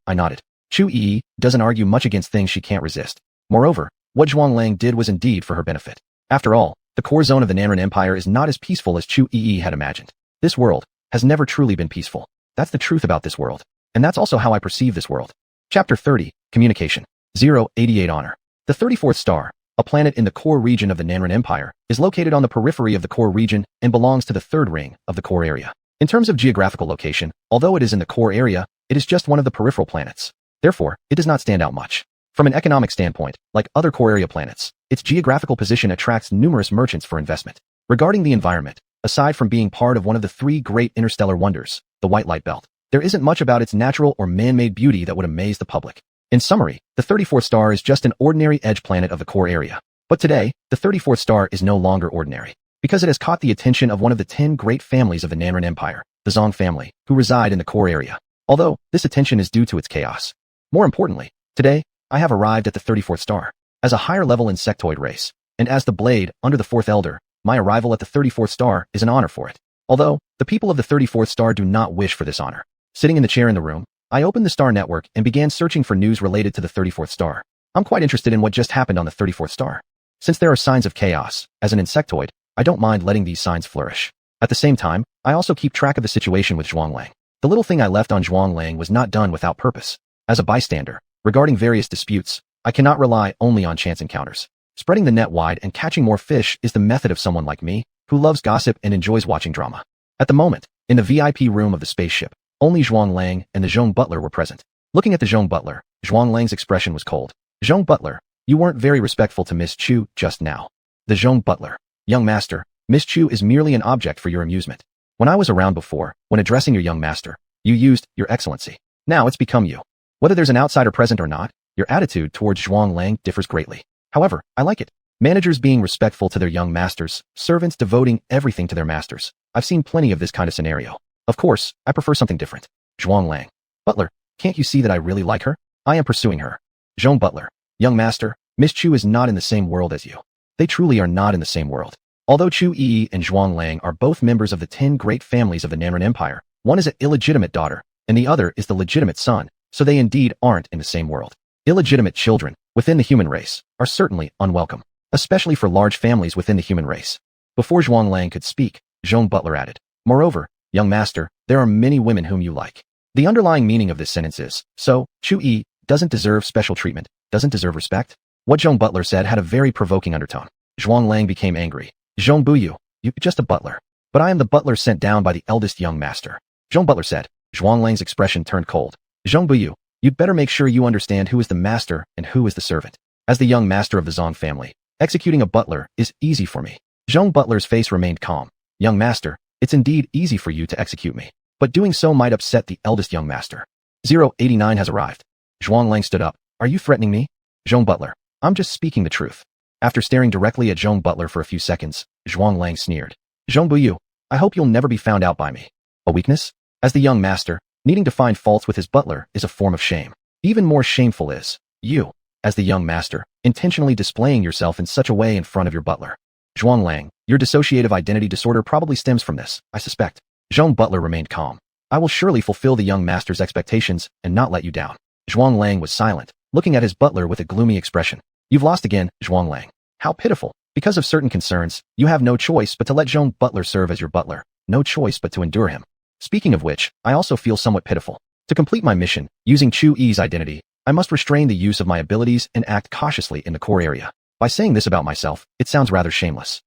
I nodded. Chu Yi doesn't argue much against things she can't resist. Moreover, what Zhuang Lang did was indeed for her benefit. After all, the core zone of the Nanren Empire is not as peaceful as Chu Yi had imagined. This world has never truly been peaceful. That's the truth about this world. And that's also how I perceive this world. Chapter 30, Communication. 088 Honor. The 34th star, a planet in the core region of the Nanren Empire, is located on the periphery of the core region and belongs to the 3rd ring of the core area. In terms of geographical location, although it is in the core area, it is just one of the peripheral planets. Therefore, it does not stand out much. From an economic standpoint, like other core area planets, its geographical position attracts numerous merchants for investment. Regarding the environment, aside from being part of one of the 3 great interstellar wonders, the White Light Belt, there isn't much about its natural or man-made beauty that would amaze the public. In summary, the 34th star is just an ordinary edge planet of the core area. But today, the 34th star is no longer ordinary, because it has caught the attention of one of the 10 great families of the Nanren Empire, the Zong family, who reside in the core area. Although, this attention is due to its chaos. More importantly, today, I have arrived at the 34th star. As a higher-level insectoid race, and as the blade under the 4th elder, my arrival at the 34th star is an honor for it. Although, the people of the 34th star do not wish for this honor. Sitting in the chair in the room, I opened the star network and began searching for news related to the 34th star. I'm quite interested in what just happened on the 34th star. Since there are signs of chaos, as an insectoid, I don't mind letting these signs flourish. At the same time, I also keep track of the situation with Zhuang Lang. The little thing I left on Zhuang Lang was not done without purpose. As a bystander, regarding various disputes, I cannot rely only on chance encounters. Spreading the net wide and catching more fish is the method of someone like me, who loves gossip and enjoys watching drama. At the moment, in the VIP room of the spaceship, only Zhuang Lang and the Zhong butler were present. Looking at the Zhong butler, Zhuang Lang's expression was cold. "Zhong butler, you weren't very respectful to Miss Chu just now." The Zhong butler. "Young master, Miss Chu is merely an object for your amusement. When I was around before, when addressing your young master, you used your excellency. Now it's become you. Whether there's an outsider present or not, your attitude towards Zhuang Lang differs greatly. However, I like it. Managers being respectful to their young masters, servants devoting everything to their masters. I've seen plenty of this kind of scenario. Of course, I prefer something different. Zhuang Lang. Butler, can't you see that I really like her? I am pursuing her. Zhong Butler. Young master, Miss Chu is not in the same world as you. They truly are not in the same world. Although Chu Yi and Zhuang Lang are both members of the 10 great families of the Nanren Empire, one is an illegitimate daughter, and the other is the legitimate son, so they indeed aren't in the same world. Illegitimate children, within the human race, are certainly unwelcome, especially for large families within the human race. Before Zhuang Lang could speak, Zhong Butler added, moreover, young master, there are many women whom you like. The underlying meaning of this sentence is, so, Chu Yi doesn't deserve special treatment, doesn't deserve respect? What Zhong Butler said had a very provoking undertone. Zhuang Lang became angry. Zhong Buyu, you just a butler. But I am the butler sent down by the eldest young master. Zhong Butler said. Zhuang Lang's expression turned cold. Zhong Buyu, you'd better make sure you understand who is the master and who is the servant. As the young master of the Zong family, executing a butler is easy for me. Zhong Butler's face remained calm. Young master, it's indeed easy for you to execute me, but doing so might upset the eldest young master. 089 has arrived. Zhuang Lang stood up. Are you threatening me? Zhong Butler, I'm just speaking the truth. After staring directly at Zhong Butler for a few seconds, Zhuang Lang sneered. Zhong Buyu, I hope you'll never be found out by me. A weakness? As the young master, needing to find faults with his butler is a form of shame. Even more shameful is, you, as the young master, intentionally displaying yourself in such a way in front of your butler. Zhuang Lang, your dissociative identity disorder probably stems from this, I suspect. Zhong Butler remained calm. I will surely fulfill the young master's expectations and not let you down. Zhuang Lang was silent, looking at his butler with a gloomy expression. You've lost again, Zhuang Lang. How pitiful. Because of certain concerns, you have no choice but to let Zhong Butler serve as your butler. No choice but to endure him. Speaking of which, I also feel somewhat pitiful. To complete my mission, using Chu Yi's identity, I must restrain the use of my abilities and act cautiously in the core area. By saying this about myself, it sounds rather shameless.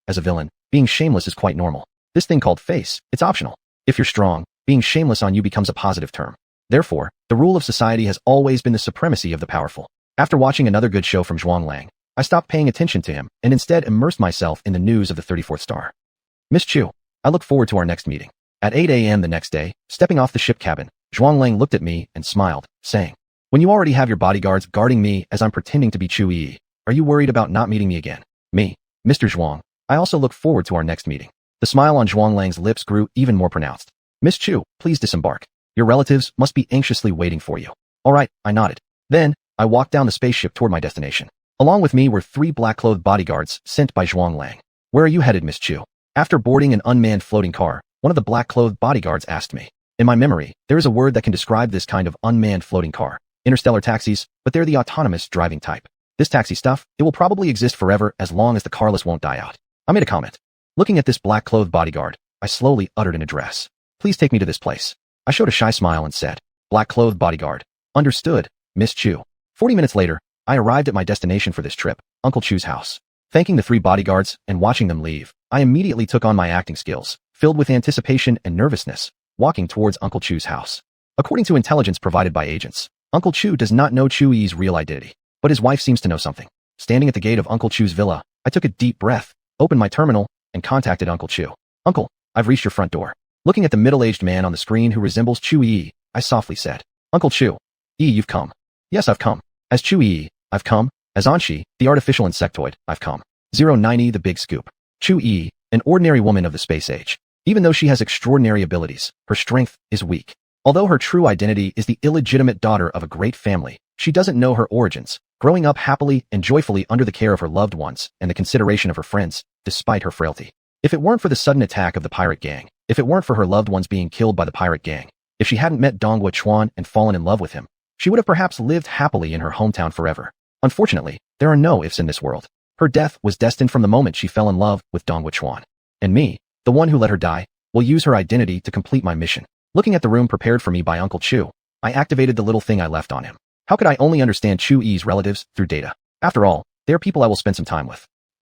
As a villain, being shameless is quite normal. This thing called face, it's optional. If you're strong, being shameless on you becomes a positive term. Therefore, the rule of society has always been the supremacy of the powerful. After watching another good show from Zhuang Lang, I stopped paying attention to him and instead immersed myself in the news of the 34th star. Miss Chu, I look forward to our next meeting. At 8 a.m. the next day, stepping off the ship cabin, Zhuang Lang looked at me and smiled, saying, when you already have your bodyguards guarding me as I'm pretending to be Chu Yi, are you worried about not meeting me again? Me, Mr. Zhuang, I also look forward to our next meeting. The smile on Zhuang Lang's lips grew even more pronounced. Miss Chu, please disembark. Your relatives must be anxiously waiting for you. All right, I nodded. Then, I walked down the spaceship toward my destination. Along with me were 3 black-clothed bodyguards sent by Zhuang Lang. Where are you headed, Miss Chu? After boarding an unmanned floating car, one of the black-clothed bodyguards asked me. In my memory, there is a word that can describe this kind of unmanned floating car. Interstellar taxis, but they're the autonomous driving type. This taxi stuff, it will probably exist forever as long as the carless won't die out. I made a comment. Looking at this black-clothed bodyguard, I slowly uttered an address. Please take me to this place. I showed a shy smile and said, black-clothed bodyguard. Understood, Miss Chu. 40 minutes later, I arrived at my destination for this trip, Uncle Chu's house. Thanking the 3 bodyguards and watching them leave, I immediately took on my acting skills, filled with anticipation and nervousness, walking towards Uncle Chu's house. According to intelligence provided by agents, Uncle Chu does not know Chu Yi's real identity, but his wife seems to know something. Standing at the gate of Uncle Chu's villa, I took a deep breath, opened my terminal, and contacted Uncle Chu. Uncle, I've reached your front door. Looking at the middle-aged man on the screen who resembles Chu Yi, I softly said, Uncle Chu. You've come. Yes, I've come. As Chu Yi, I've come. As Anshi, the artificial insectoid, I've come. 090 the big scoop. Chu Yi, an ordinary woman of the space age. Even though she has extraordinary abilities, her strength is weak. Although her true identity is the illegitimate daughter of a great family, she doesn't know her origins, growing up happily and joyfully under the care of her loved ones and the consideration of her friends, despite her frailty. If it weren't for the sudden attack of the pirate gang, if it weren't for her loved ones being killed by the pirate gang, if she hadn't met Donghua Chuan and fallen in love with him, she would have perhaps lived happily in her hometown forever. Unfortunately, there are no ifs in this world. Her death was destined from the moment she fell in love with Donghua Chuan. And me, the one who let her die, will use her identity to complete my mission. Looking at the room prepared for me by Uncle Chu, I activated the little thing I left on him. How could I only understand Chu Yi's relatives through data? After all, they are people I will spend some time with.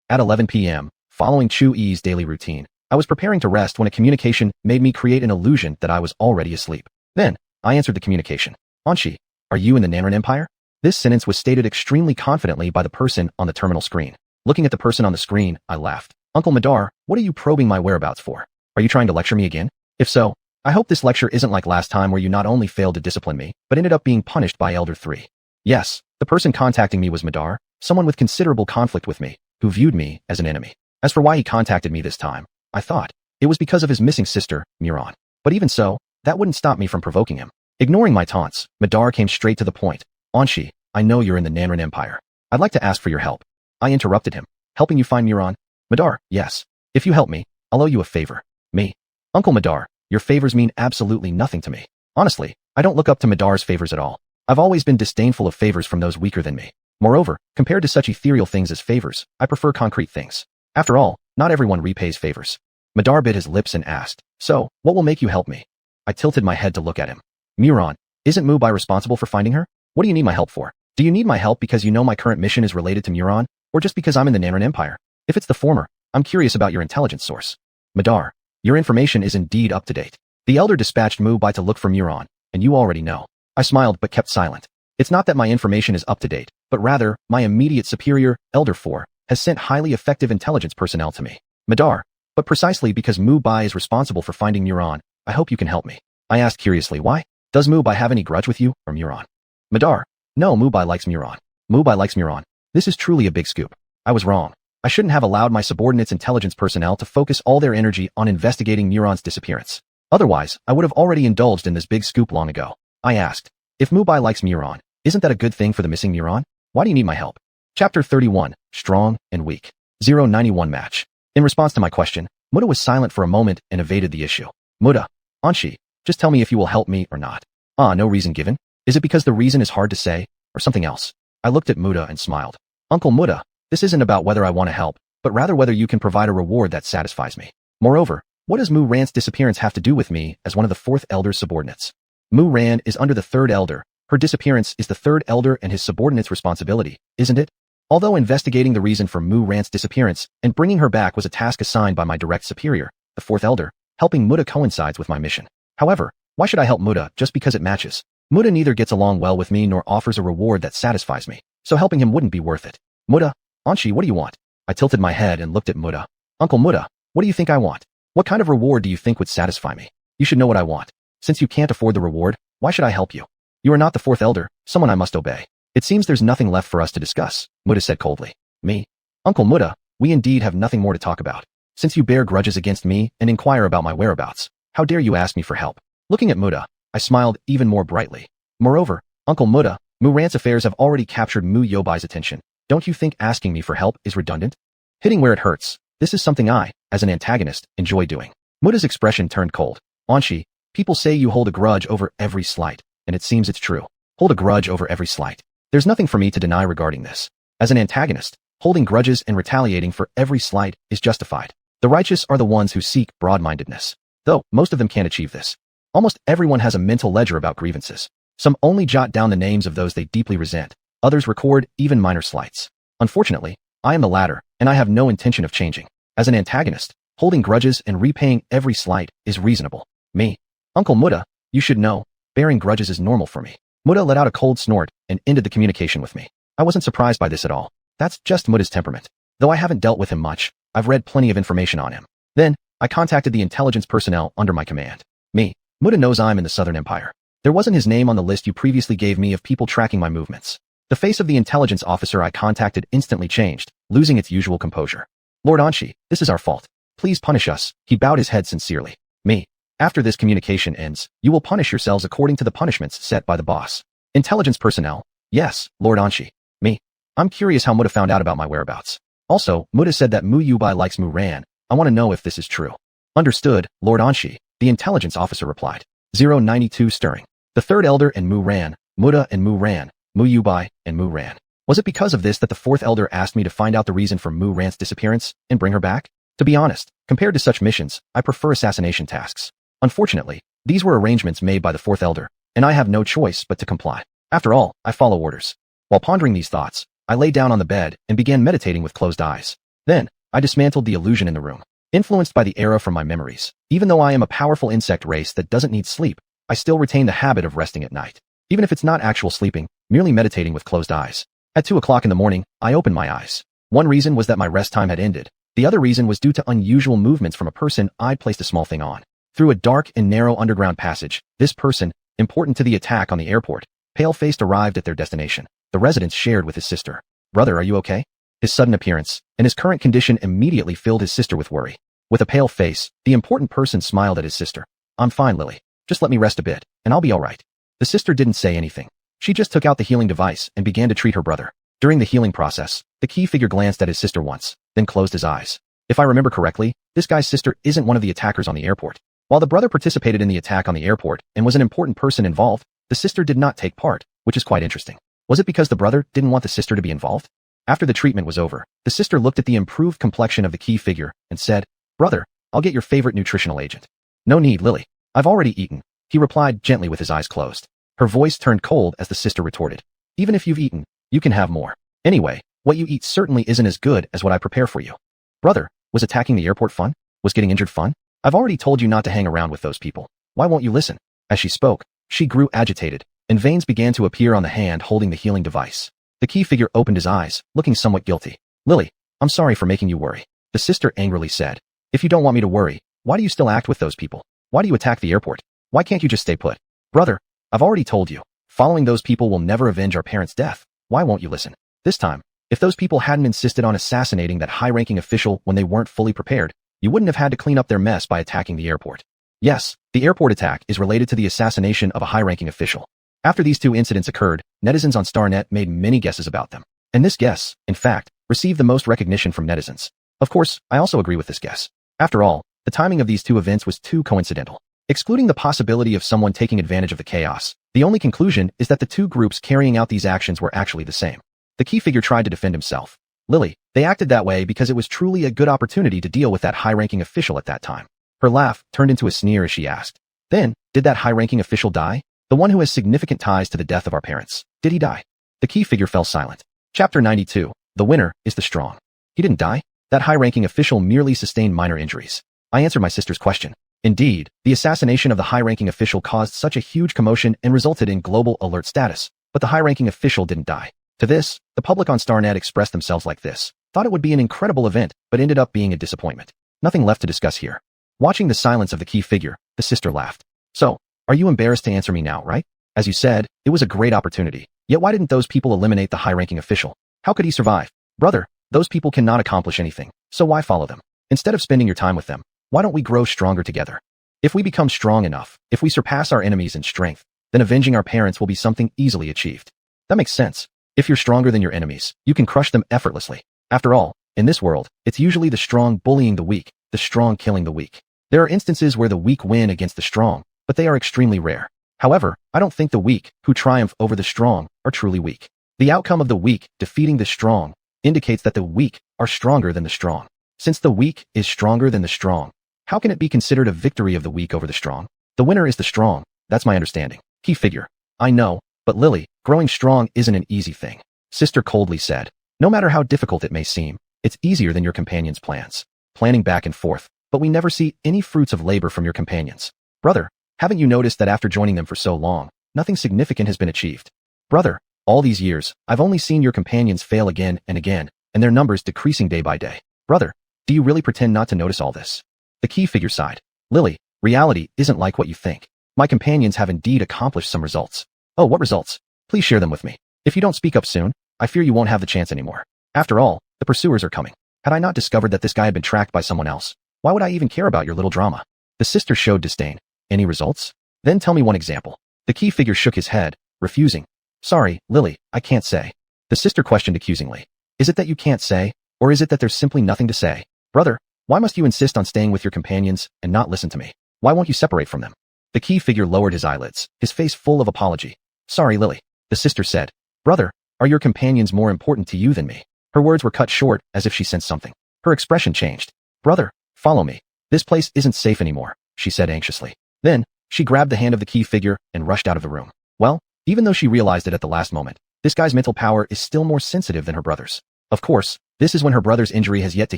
At 11 p.m., following Chu Yi's daily routine, I was preparing to rest when a communication made me create an illusion that I was already asleep. Then, I answered the communication. Anshi, are you in the Nanren Empire? This sentence was stated extremely confidently by the person on the terminal screen. Looking at the person on the screen, I laughed. Uncle Madar, what are you probing my whereabouts for? Are you trying to lecture me again? If so, I hope this lecture isn't like last time where you not only failed to discipline me, but ended up being punished by Elder 3. Yes, the person contacting me was Madar, someone with considerable conflict with me, who viewed me as an enemy. As for why he contacted me this time, I thought it was because of his missing sister, Muran. But even so, that wouldn't stop me from provoking him. Ignoring my taunts, Madar came straight to the point. Anshi, I know you're in the Nanran Empire. I'd like to ask for your help. I interrupted him. Helping you find Muran? Madar, yes. If you help me, I'll owe you a favor. Me. Uncle Madar, your favors mean absolutely nothing to me. Honestly, I don't look up to Madar's favors at all. I've always been disdainful of favors from those weaker than me. Moreover, compared to such ethereal things as favors, I prefer concrete things. After all, not everyone repays favors. Madar bit his lips and asked, so, what will make you help me? I tilted my head to look at him. Muran, isn't Mubai responsible for finding her? What do you need my help for? Do you need my help because you know my current mission is related to Muran, or just because I'm in the Nanran Empire? If it's the former, I'm curious about your intelligence source. Madar, your information is indeed up to date. The elder dispatched Mubai to look for Muran, and you already know. I smiled but kept silent. It's not that my information is up to date, but rather, my immediate superior, Elder 4, has sent highly effective intelligence personnel to me. Madar, but precisely because Mubai is responsible for finding Muran, I hope you can help me. I asked curiously, why? Does Mubai have any grudge with you, or Muran? Madar, no, Mubai likes Muran. Mubai likes Muran. This is truly a big scoop. I was wrong. I shouldn't have allowed my subordinates' intelligence personnel to focus all their energy on investigating Muran's disappearance. Otherwise, I would have already indulged in this big scoop long ago. I asked, if Mubai likes Muran, isn't that a good thing for the missing Muran? Why do you need my help? Chapter 31, Strong and Weak. 091 Match. In response to my question, Muda was silent for a moment and evaded the issue. Muda, Anshi, just tell me if you will help me or not. No reason given? Is it because the reason is hard to say, or something else? I looked at Muda and smiled. Uncle Muda, this isn't about whether I want to help, but rather whether you can provide a reward that satisfies me. Moreover, what does Mu Ran's disappearance have to do with me as one of the 4th Elder's subordinates? Mu Ran is under the 3rd Elder. Her disappearance is the 3rd Elder and his subordinate's responsibility, isn't it? Although investigating the reason for Mu Ran's disappearance and bringing her back was a task assigned by my direct superior, the 4th Elder, helping Muda coincides with my mission. However, why should I help Muda just because it matches? Muda neither gets along well with me nor offers a reward that satisfies me, so helping him wouldn't be worth it. Muda, Anshi, what do you want? I tilted my head and looked at Muda. Uncle Muda, what do you think I want? What kind of reward do you think would satisfy me? You should know what I want. Since you can't afford the reward, why should I help you? You are not the 4th Elder, someone I must obey. It seems there's nothing left for us to discuss, Muda said coldly. Me? Uncle Muda, we indeed have nothing more to talk about. Since you bear grudges against me and inquire about my whereabouts, how dare you ask me for help? Looking at Muda, I smiled even more brightly. Moreover, Uncle Muda, Mu Ran's affairs have already captured Mu Yobai's attention. Don't you think asking me for help is redundant? Hitting where it hurts. This is something I, as an antagonist, enjoy doing. Muda's expression turned cold. Anshi, people say you hold a grudge over every slight, and it seems it's true. Hold a grudge over every slight. There's nothing for me to deny regarding this. As an antagonist, holding grudges and retaliating for every slight is justified. The righteous are the ones who seek broad-mindedness. Though, most of them can't achieve this. Almost everyone has a mental ledger about grievances. Some only jot down the names of those they deeply resent. Others record even minor slights. Unfortunately, I am the latter, and I have no intention of changing. As an antagonist, holding grudges and repaying every slight is reasonable. Me? Uncle Muda, you should know, bearing grudges is normal for me. Muda let out a cold snort and ended the communication with me. I wasn't surprised by this at all. That's just Muda's temperament. Though I haven't dealt with him much, I've read plenty of information on him. Then, I contacted the intelligence personnel under my command. Me? Muda knows I'm in the Southern Empire. There wasn't his name on the list you previously gave me of people tracking my movements. The face of the intelligence officer I contacted instantly changed, losing its usual composure. Lord Anshi, this is our fault. Please punish us. He bowed his head sincerely. Me. After this communication ends, you will punish yourselves according to the punishments set by the boss. Intelligence personnel. Yes, Lord Anshi. Me. I'm curious how Muda found out about my whereabouts. Also, Muda said that Mu Yubai likes Mu Ran. I want to know if this is true. Understood, Lord Anshi, the intelligence officer replied. 092 Stirring. The 3rd Elder and Mu Ran, Muda and Mu Ran, Mu Yubai, and Mu Ran. Was it because of this that the 4th Elder asked me to find out the reason for Mu Ran's disappearance and bring her back? To be honest, compared to such missions, I prefer assassination tasks. Unfortunately, these were arrangements made by the 4th Elder, and I have no choice but to comply. After all, I follow orders. While pondering these thoughts, I lay down on the bed and began meditating with closed eyes. Then, I dismantled the illusion in the room. Influenced by the era from my memories, even though I am a powerful insect race that doesn't need sleep, I still retain the habit of resting at night. Even if it's not actual sleeping, merely meditating with closed eyes. At 2 o'clock in the morning, I opened my eyes. One reason was that my rest time had ended. The other reason was due to unusual movements from a person I'd placed a small thing on. Through a dark and narrow underground passage, this person, important to the attack on the airport, pale-faced arrived at their destination. The residents shared with his sister. "Brother, are you okay?" His sudden appearance and his current condition immediately filled his sister with worry. With a pale face, the important person smiled at his sister. "I'm fine, Lily. Just let me rest a bit, and I'll be all right." The sister didn't say anything. She just took out the healing device and began to treat her brother. During the healing process, the key figure glanced at his sister once, then closed his eyes. If I remember correctly, this guy's sister isn't one of the attackers on the airport. While the brother participated in the attack on the airport and was an important person involved, the sister did not take part, which is quite interesting. Was it because the brother didn't want the sister to be involved? After the treatment was over, the sister looked at the improved complexion of the key figure and said, "Brother, I'll get your favorite nutritional agent." "No need, Lily. I've already eaten," he replied gently with his eyes closed. Her voice turned cold as the sister retorted, "Even if you've eaten, you can have more. Anyway, what you eat certainly isn't as good as what I prepare for you." "Brother, was attacking the airport fun? Was getting injured fun? I've already told you not to hang around with those people. Why won't you listen?" As she spoke, she grew agitated, and veins began to appear on the hand holding the healing device. The key figure opened his eyes, looking somewhat guilty. "Lily, I'm sorry for making you worry," the sister angrily said. "If you don't want me to worry, why do you still act with those people? Why do you attack the airport? Why can't you just stay put?" "Brother, I've already told you, following those people will never avenge our parents' death. Why won't you listen?" This time, if those people hadn't insisted on assassinating that high-ranking official when they weren't fully prepared, you wouldn't have had to clean up their mess by attacking the airport. Yes, the airport attack is related to the assassination of a high-ranking official. After these two incidents occurred, netizens on StarNet made many guesses about them. And this guess, in fact, received the most recognition from netizens. Of course, I also agree with this guess. After all, the timing of these two events was too coincidental. Excluding the possibility of someone taking advantage of the chaos, the only conclusion is that the two groups carrying out these actions were actually the same. The key figure tried to defend himself. "Lily, they acted that way because it was truly a good opportunity to deal with that high-ranking official at that time." Her laugh turned into a sneer as she asked, "Then, did that high-ranking official die? The one who has significant ties to the death of our parents. Did he die?" The key figure fell silent. Chapter 92. The winner is the strong. "He didn't die. That high-ranking official merely sustained minor injuries." I answered my sister's question. Indeed, the assassination of the high-ranking official caused such a huge commotion and resulted in global alert status, but the high-ranking official didn't die. To this, the public on StarNet expressed themselves like this. Thought it would be an incredible event, but ended up being a disappointment. Nothing left to discuss here. Watching the silence of the key figure, the sister laughed. "So, are you embarrassed to answer me now, right? As you said, it was a great opportunity. Yet why didn't those people eliminate the high-ranking official? How could he survive?" "Brother, those people cannot accomplish anything, so why follow them? Instead of spending your time with them, why don't we grow stronger together? If we become strong enough, if we surpass our enemies in strength, then avenging our parents will be something easily achieved." That makes sense. If you're stronger than your enemies, you can crush them effortlessly. After all, in this world, it's usually the strong bullying the weak, the strong killing the weak. There are instances where the weak win against the strong, but they are extremely rare. However, I don't think the weak, who triumph over the strong, are truly weak. The outcome of the weak defeating the strong indicates that the weak are stronger than the strong. Since the weak is stronger than the strong, how can it be considered a victory of the weak over the strong? The winner is the strong. That's my understanding. Key figure. "I know, but Lily, growing strong isn't an easy thing," sister coldly said. "No matter how difficult it may seem, it's easier than your companions' plans. Planning back and forth, but we never see any fruits of labor from your companions. Brother, haven't you noticed that after joining them for so long, nothing significant has been achieved? Brother, all these years, I've only seen your companions fail again and again, and their numbers decreasing day by day. Brother, do you really pretend not to notice all this?" The key figure sighed. "Lily, reality isn't like what you think. My companions have indeed accomplished some results." "Oh, what results? Please share them with me. If you don't speak up soon, I fear you won't have the chance anymore. After all, the pursuers are coming. Had I not discovered that this guy had been tracked by someone else, why would I even care about your little drama?" The sister showed disdain. "Any results? Then tell me one example." The key figure shook his head, refusing. "Sorry, Lily, I can't say." The sister questioned accusingly. "Is it that you can't say, or is it that there's simply nothing to say? Brother, why must you insist on staying with your companions and not listen to me? Why won't you separate from them?" The key figure lowered his eyelids, his face full of apology. "Sorry, Lily," the sister said. "Brother, are your companions more important to you than me?" Her words were cut short as if she sensed something. Her expression changed. "Brother, follow me. This place isn't safe anymore," she said anxiously. Then, she grabbed the hand of the key figure and rushed out of the room. Well, even though she realized it at the last moment, this guy's mental power is still more sensitive than her brother's. Of course, this is when her brother's injury has yet to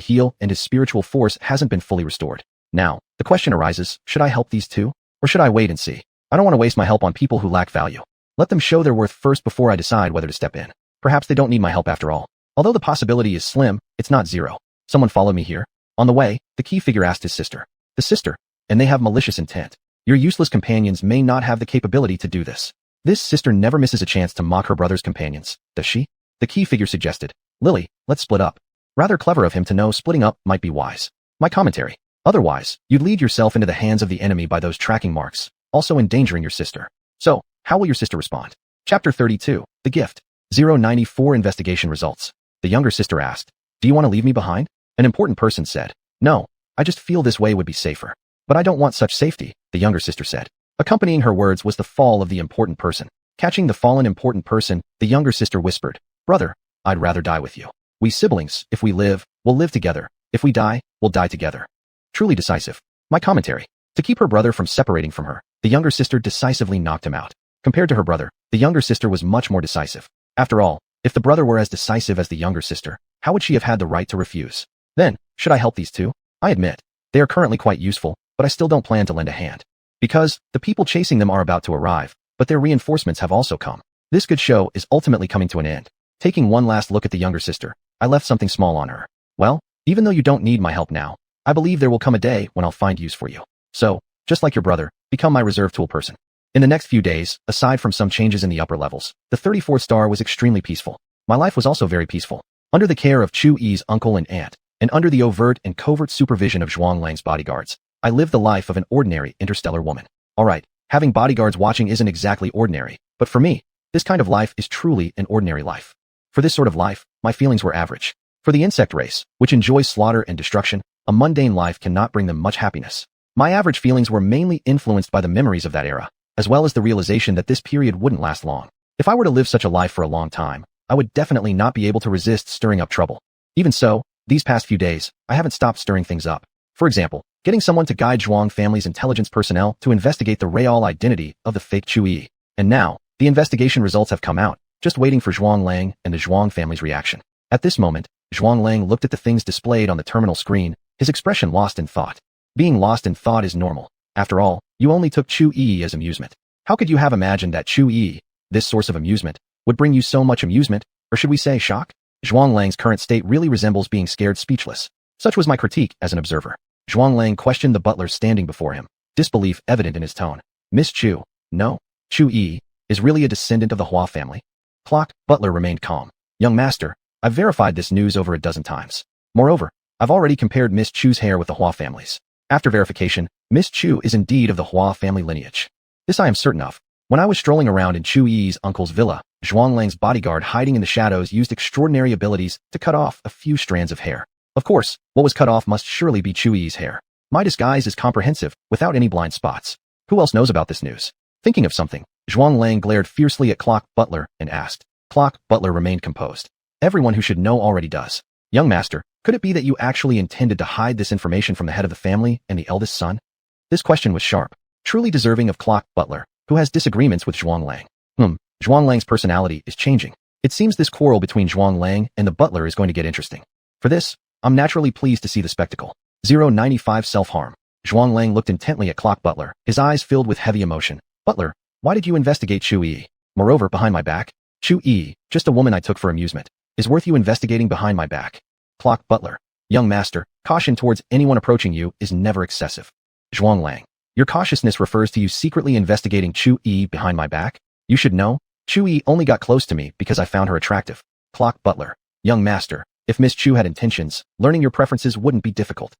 heal and his spiritual force hasn't been fully restored. Now, the question arises, should I help these two? Or should I wait and see? I don't want to waste my help on people who lack value. Let them show their worth first before I decide whether to step in. Perhaps they don't need my help after all. Although the possibility is slim, it's not zero. Someone followed me here. On the way, the key figure asked his sister. The sister, and they have malicious intent. Your useless companions may not have the capability to do this. This sister never misses a chance to mock her brother's companions, does she? The key figure suggested. Lily, let's split up. Rather clever of him to know splitting up might be wise. My commentary. Otherwise, you'd lead yourself into the hands of the enemy by those tracking marks, also endangering your sister. So, how will your sister respond? Chapter 32, The Gift. 094 Investigation Results. The younger sister asked, do you want to leave me behind? An important person said, no, I just feel this way would be safer. But I don't want such safety, the younger sister said. Accompanying her words was the fall of the important person. Catching the fallen important person, the younger sister whispered, brother, I'd rather die with you. We siblings, if we live, we'll live together. If we die, we'll die together. Truly decisive. My commentary. To keep her brother from separating from her, the younger sister decisively knocked him out. Compared to her brother, the younger sister was much more decisive. After all, if the brother were as decisive as the younger sister, how would she have had the right to refuse? Then, should I help these two? I admit, they are currently quite useful, but I still don't plan to lend a hand. Because, the people chasing them are about to arrive, but their reinforcements have also come. This good show is ultimately coming to an end. Taking one last look at the younger sister, I left something small on her. Well, even though you don't need my help now, I believe there will come a day when I'll find use for you. So, just like your brother, become my reserve tool person. In the next few days, aside from some changes in the upper levels, the 34th star was extremely peaceful. My life was also very peaceful. Under the care of Chu Yi's uncle and aunt, and under the overt and covert supervision of Zhuang Lang's bodyguards, I lived the life of an ordinary interstellar woman. Alright, having bodyguards watching isn't exactly ordinary, but for me, this kind of life is truly an ordinary life. For this sort of life, my feelings were average. For the insect race, which enjoys slaughter and destruction, a mundane life cannot bring them much happiness. My average feelings were mainly influenced by the memories of that era, as well as the realization that this period wouldn't last long. If I were to live such a life for a long time, I would definitely not be able to resist stirring up trouble. Even so, these past few days, I haven't stopped stirring things up. For example, getting someone to guide Zhuang family's intelligence personnel to investigate the real identity of the fake Chu Yi. And now, the investigation results have come out, just waiting for Zhuang Lang and the Zhuang family's reaction. At this moment, Zhuang Lang looked at the things displayed on the terminal screen, his expression lost in thought. Being lost in thought is normal. After all, you only took Chu Yi as amusement. How could you have imagined that Chu Yi, this source of amusement, would bring you so much amusement, or should we say shock? Zhuang Lang's current state really resembles being scared speechless. Such was my critique as an observer. Zhuang Lang questioned the butler standing before him, disbelief evident in his tone. Miss Chu, no, Chu Yi, is really a descendant of the Hua family? Clock, butler remained calm. Young master, I've verified this news over a dozen times. Moreover, I've already compared Miss Chu's hair with the Hua family's. After verification, Miss Chu is indeed of the Hua family lineage. This I am certain of. When I was strolling around in Chu Yi's uncle's villa, Zhuang Lang's bodyguard hiding in the shadows used extraordinary abilities to cut off a few strands of hair. Of course, what was cut off must surely be Chu Yi's hair. My disguise is comprehensive, without any blind spots. Who else knows about this news? Thinking of something, Zhuang Lang glared fiercely at Clock Butler and asked. Clock Butler remained composed. Everyone who should know already does. Young master, could it be that you actually intended to hide this information from the head of the family and the eldest son? This question was sharp, truly deserving of Clock Butler, who has disagreements with Zhuang Lang. Zhuang Lang's personality is changing. It seems this quarrel between Zhuang Lang and the butler is going to get interesting. For this, I'm naturally pleased to see the spectacle. 095 Self-harm. Zhuang Lang looked intently at Clock Butler, his eyes filled with heavy emotion. Butler, why did you investigate Chu Yi? Moreover, behind my back? Chu Yi, just a woman I took for amusement, is worth you investigating behind my back. Clock Butler. Young master, caution towards anyone approaching you is never excessive. Zhuang Lang. Your cautiousness refers to you secretly investigating Chu Yi behind my back? You should know, Chu Yi only got close to me because I found her attractive. Clock Butler. Young master, if Miss Chu had intentions, learning your preferences wouldn't be difficult.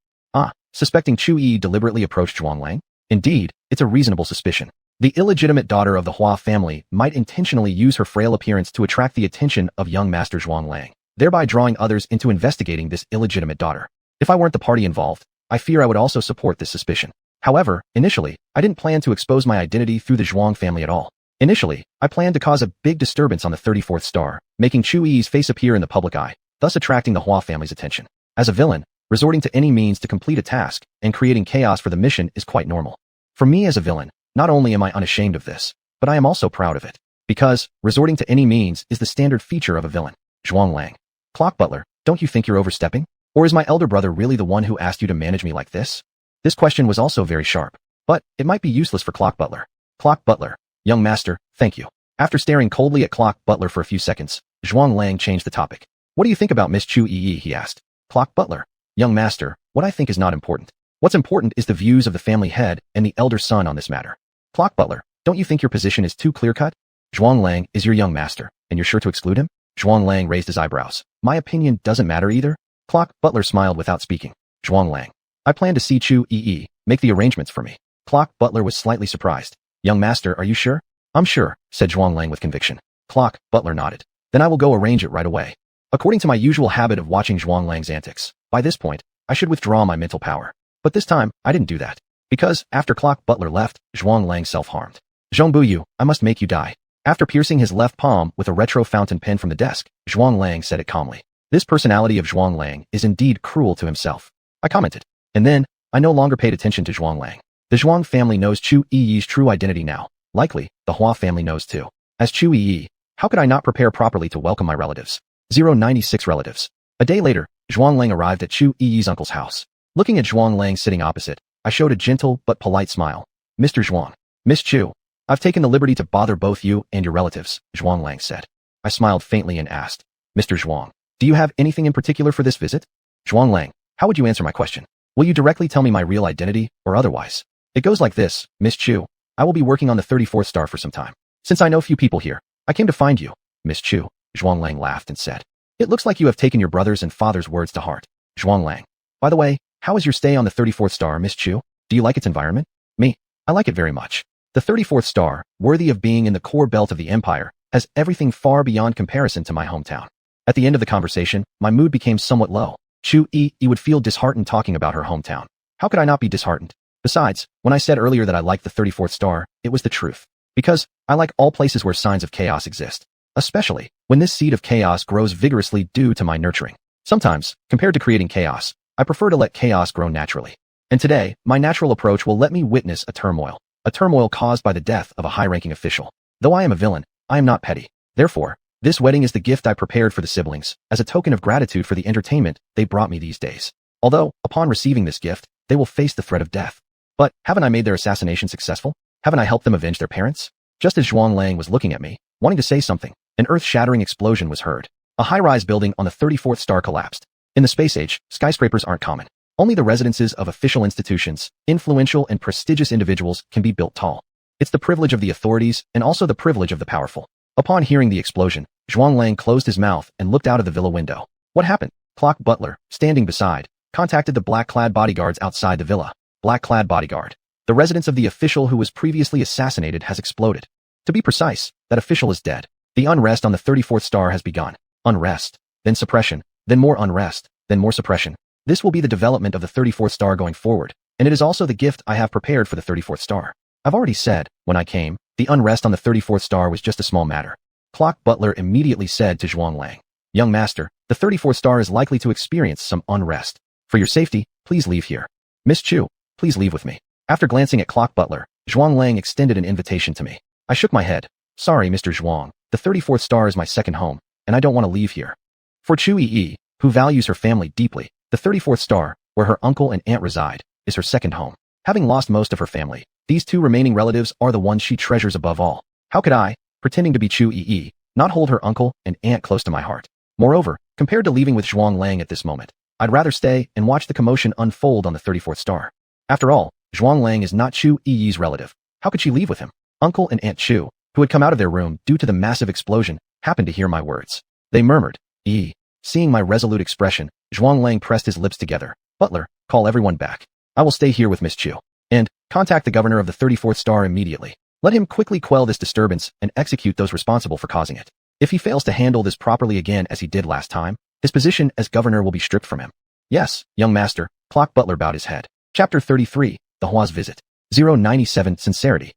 Suspecting Chu Yi deliberately approached Zhuang Lang? Indeed, it's a reasonable suspicion. The illegitimate daughter of the Hua family might intentionally use her frail appearance to attract the attention of young master Zhuang Lang, thereby drawing others into investigating this illegitimate daughter. If I weren't the party involved, I fear I would also support this suspicion. However, initially, I didn't plan to expose my identity through the Zhuang family at all. Initially, I planned to cause a big disturbance on the 34th star, making Chu Yi's face appear in the public eye, thus attracting the Hua family's attention. As a villain, resorting to any means to complete a task and creating chaos for the mission is quite normal. For me as a villain, not only am I unashamed of this, but I am also proud of it. Because, resorting to any means is the standard feature of a villain. Zhuang Lang. Clock Butler, don't you think you're overstepping? Or is my elder brother really the one who asked you to manage me like this? This question was also very sharp, but it might be useless for Clock Butler. Clock Butler. Young master, thank you. After staring coldly at Clock Butler for a few seconds, Zhuang Lang changed the topic. What do you think about Miss Chu Yi? He asked. Clock Butler. Young master, what I think is not important. What's important is the views of the family head and the elder son on this matter. Clock butler, don't you think your position is too clear-cut? Zhuang Lang is your young master, and you're sure to exclude him? Zhuang Lang raised his eyebrows. My opinion doesn't matter either. Clock butler smiled without speaking. Zhuang Lang, I plan to see Chu Yi make the arrangements for me. Clock butler was slightly surprised. Young master, are you sure? I'm sure, said Zhuang Lang with conviction. Clock butler nodded. Then I will go arrange it right away. According to my usual habit of watching Zhuang Lang's antics, by this point, I should withdraw my mental power. But this time, I didn't do that. Because, after Clock butler left, Zhuang Lang self-harmed. Zhongbuyu, I must make you die. After piercing his left palm with a retro fountain pen from the desk, Zhuang Lang said it calmly. This personality of Zhuang Lang is indeed cruel to himself. I commented. And then, I no longer paid attention to Zhuang Lang. The Zhuang family knows Chu Yi's true identity now. Likely, the Hua family knows too. As Chu Yi, how could I not prepare properly to welcome my relatives? 096 relatives. A day later, Zhuang Lang arrived at Chu Yi's uncle's house. Looking at Zhuang Lang sitting opposite, I showed a gentle but polite smile. Mr. Zhuang. Miss Chu. I've taken the liberty to bother both you and your relatives, Zhuang Lang said. I smiled faintly and asked, Mr. Zhuang, do you have anything in particular for this visit? Zhuang Lang, how would you answer my question? Will you directly tell me my real identity, or otherwise? It goes like this, Miss Chu. I will be working on the 34th star for some time. Since I know few people here, I came to find you, Miss Chu. Zhuang Lang laughed and said, it looks like you have taken your brother's and father's words to heart. Zhuang Lang. By the way, how is your stay on the 34th star, Miss Chu? Do you like its environment? Me. I like it very much. The 34th star, worthy of being in the core belt of the empire, has everything far beyond comparison to my hometown. At the end of the conversation, my mood became somewhat low. Chu Yi would feel disheartened talking about her hometown. How could I not be disheartened? Besides, when I said earlier that I liked the 34th star, it was the truth. Because I like all places where signs of chaos exist. Especially when this seed of chaos grows vigorously due to my nurturing. Sometimes, compared to creating chaos, I prefer to let chaos grow naturally. And today, my natural approach will let me witness a turmoil caused by the death of a high-ranking official. Though I am a villain, I am not petty. Therefore, this wedding is the gift I prepared for the siblings, as a token of gratitude for the entertainment they brought me these days. Although, upon receiving this gift, they will face the threat of death. But, haven't I made their assassination successful? Haven't I helped them avenge their parents? Just as Zhuang Lang was looking at me, wanting to say something, an earth-shattering explosion was heard. A high-rise building on the 34th star collapsed. In the space age, skyscrapers aren't common. Only the residences of official institutions, influential and prestigious individuals can be built tall. It's the privilege of the authorities and also the privilege of the powerful. Upon hearing the explosion, Zhuang Lang closed his mouth and looked out of the villa window. What happened? Clock butler, standing beside, contacted the black-clad bodyguards outside the villa. Black-clad bodyguard. The residence of the official who was previously assassinated has exploded. To be precise, that official is dead. The unrest on the 34th star has begun. Unrest, then suppression, then more unrest, then more suppression. This will be the development of the 34th star going forward, and it is also the gift I have prepared for the 34th star. I've already said, when I came, the unrest on the 34th star was just a small matter. Clock butler immediately said to Zhuang Lang, young master, the 34th star is likely to experience some unrest. For your safety, please leave here. Miss Chu, please leave with me. After glancing at Clock butler, Zhuang Lang extended an invitation to me. I shook my head. Sorry, Mr. Zhuang, the 34th star is my second home, and I don't want to leave here. For Chu Yi, who values her family deeply, the 34th star, where her uncle and aunt reside, is her second home. Having lost most of her family, these two remaining relatives are the ones she treasures above all. How could I, pretending to be Chu Yi, not hold her uncle and aunt close to my heart? Moreover, compared to leaving with Zhuang Lang at this moment, I'd rather stay and watch the commotion unfold on the 34th star. After all, Zhuang Lang is not Chu Yi's relative. How could she leave with him? Uncle and Aunt Chu, who had come out of their room due to the massive explosion, happened to hear my words. They murmured, "Yi." Seeing my resolute expression, Zhuang Lang pressed his lips together. Butler, call everyone back. I will stay here with Miss Chu. And, contact the governor of the 34th star immediately. Let him quickly quell this disturbance and execute those responsible for causing it. If he fails to handle this properly again as he did last time, his position as governor will be stripped from him. Yes, young master, Clock butler bowed his head. Chapter 33, The Hua's Visit. 097 Sincerity.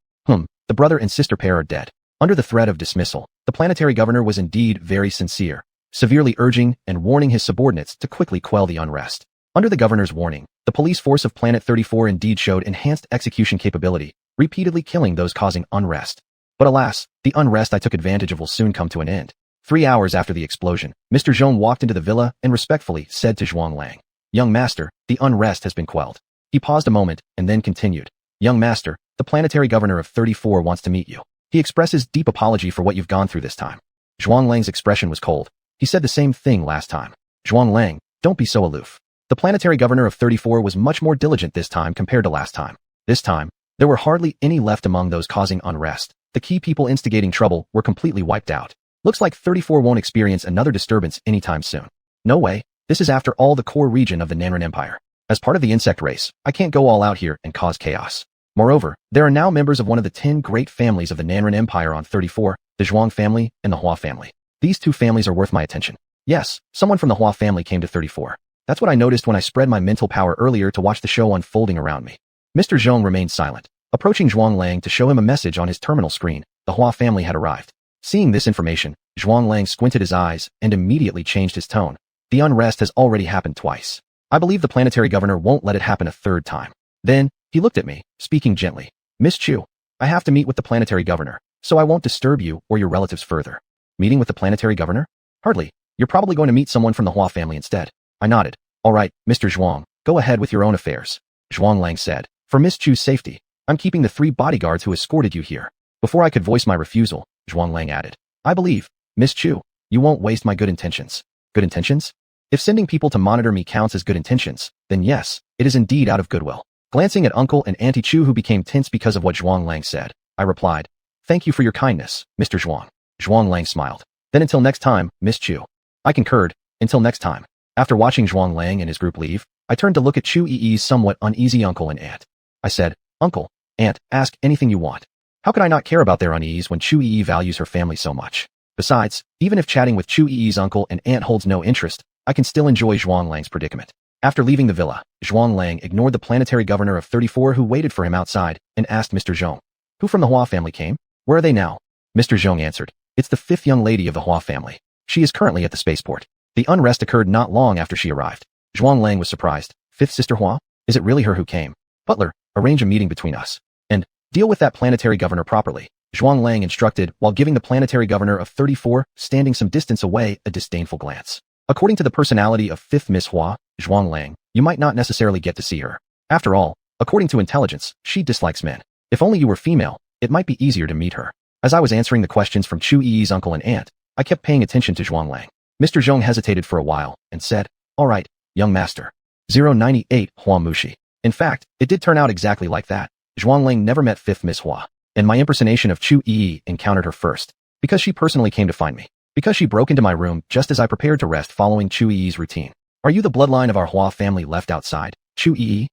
The brother and sister pair are dead. Under the threat of dismissal, the planetary governor was indeed very sincere, severely urging and warning his subordinates to quickly quell the unrest. Under the governor's warning, the police force of Planet 34 indeed showed enhanced execution capability, repeatedly killing those causing unrest. But alas, the unrest I took advantage of will soon come to an end. 3 hours after the explosion, Mr. Zhong walked into the villa and respectfully said to Zhuang Lang, young master, the unrest has been quelled. He paused a moment and then continued, young master, the planetary governor of 34 wants to meet you. He expresses deep apology for what you've gone through this time. Zhuang Lang's expression was cold. He said the same thing last time. Zhuang Lang, don't be so aloof. The planetary governor of 34 was much more diligent this time compared to last time. This time, there were hardly any left among those causing unrest. The key people instigating trouble were completely wiped out. Looks like 34 won't experience another disturbance anytime soon. No way, this is after all the core region of the Nanren Empire. As part of the insect race, I can't go all out here and cause chaos. Moreover, there are now members of one of the 10 great families of the Nanren Empire on 34, the Zhuang family and the Hua family. These two families are worth my attention. Yes, someone from the Hua family came to 34. That's what I noticed when I spread my mental power earlier to watch the show unfolding around me. Mr. Zhong remained silent, approaching Zhuang Lang to show him a message on his terminal screen. The Hua family had arrived. Seeing this information, Zhuang Lang squinted his eyes and immediately changed his tone. The unrest has already happened twice. I believe the planetary governor won't let it happen a third time. Then, he looked at me, speaking gently. Miss Chu, I have to meet with the planetary governor, so I won't disturb you or your relatives further. Meeting with the planetary governor? Hardly. You're probably going to meet someone from the Hua family instead. I nodded. All right, Mr. Zhuang, go ahead with your own affairs. Zhuang Lang said. For Miss Chu's safety, I'm keeping the 3 bodyguards who escorted you here. Before I could voice my refusal, Zhuang Lang added. I believe, Miss Chu, you won't waste my good intentions. Good intentions? If sending people to monitor me counts as good intentions, then yes, it is indeed out of goodwill. Glancing at Uncle and Auntie Chu who became tense because of what Zhuang Lang said, I replied, Thank you for your kindness, Mr. Zhuang. Zhuang Lang smiled. Then until next time, Miss Chu. I concurred, until next time. After watching Zhuang Lang and his group leave, I turned to look at Chu Yi's somewhat uneasy uncle and aunt. I said, Uncle, Aunt, ask anything you want. How could I not care about their unease when Chu Yi values her family so much? Besides, even if chatting with Chu Yi's uncle and aunt holds no interest, I can still enjoy Zhuang Lang's predicament. After leaving the villa, Zhuang Lang ignored the planetary governor of 34 who waited for him outside and asked Mr. Zhong, Who from the Hua family came? Where are they now? Mr. Zhong answered, It's the 5th young lady of the Hua family. She is currently at the spaceport. The unrest occurred not long after she arrived. Zhuang Lang was surprised. 5th sister Hua? Is it really her who came? Butler, arrange a meeting between us. And deal with that planetary governor properly. Zhuang Lang instructed while giving the planetary governor of 34, standing some distance away, a disdainful glance. According to the personality of 5th Miss Hua, Zhuang Lang, you might not necessarily get to see her. After all, according to intelligence, she dislikes men. If only you were female, it might be easier to meet her. As I was answering the questions from Chu Yi's uncle and aunt, I kept paying attention to Zhuang Lang. Mr. Zhong hesitated for a while and said, All right, young master. 098 Hua Mushi. In fact, it did turn out exactly like that. Zhuang Lang never met 5th Miss Hua, and my impersonation of Chu Yi encountered her first, because she personally came to find me. Because she broke into my room just as I prepared to rest following Chu Yi's routine. Are you the bloodline of our Hua family left outside, Chu Yi?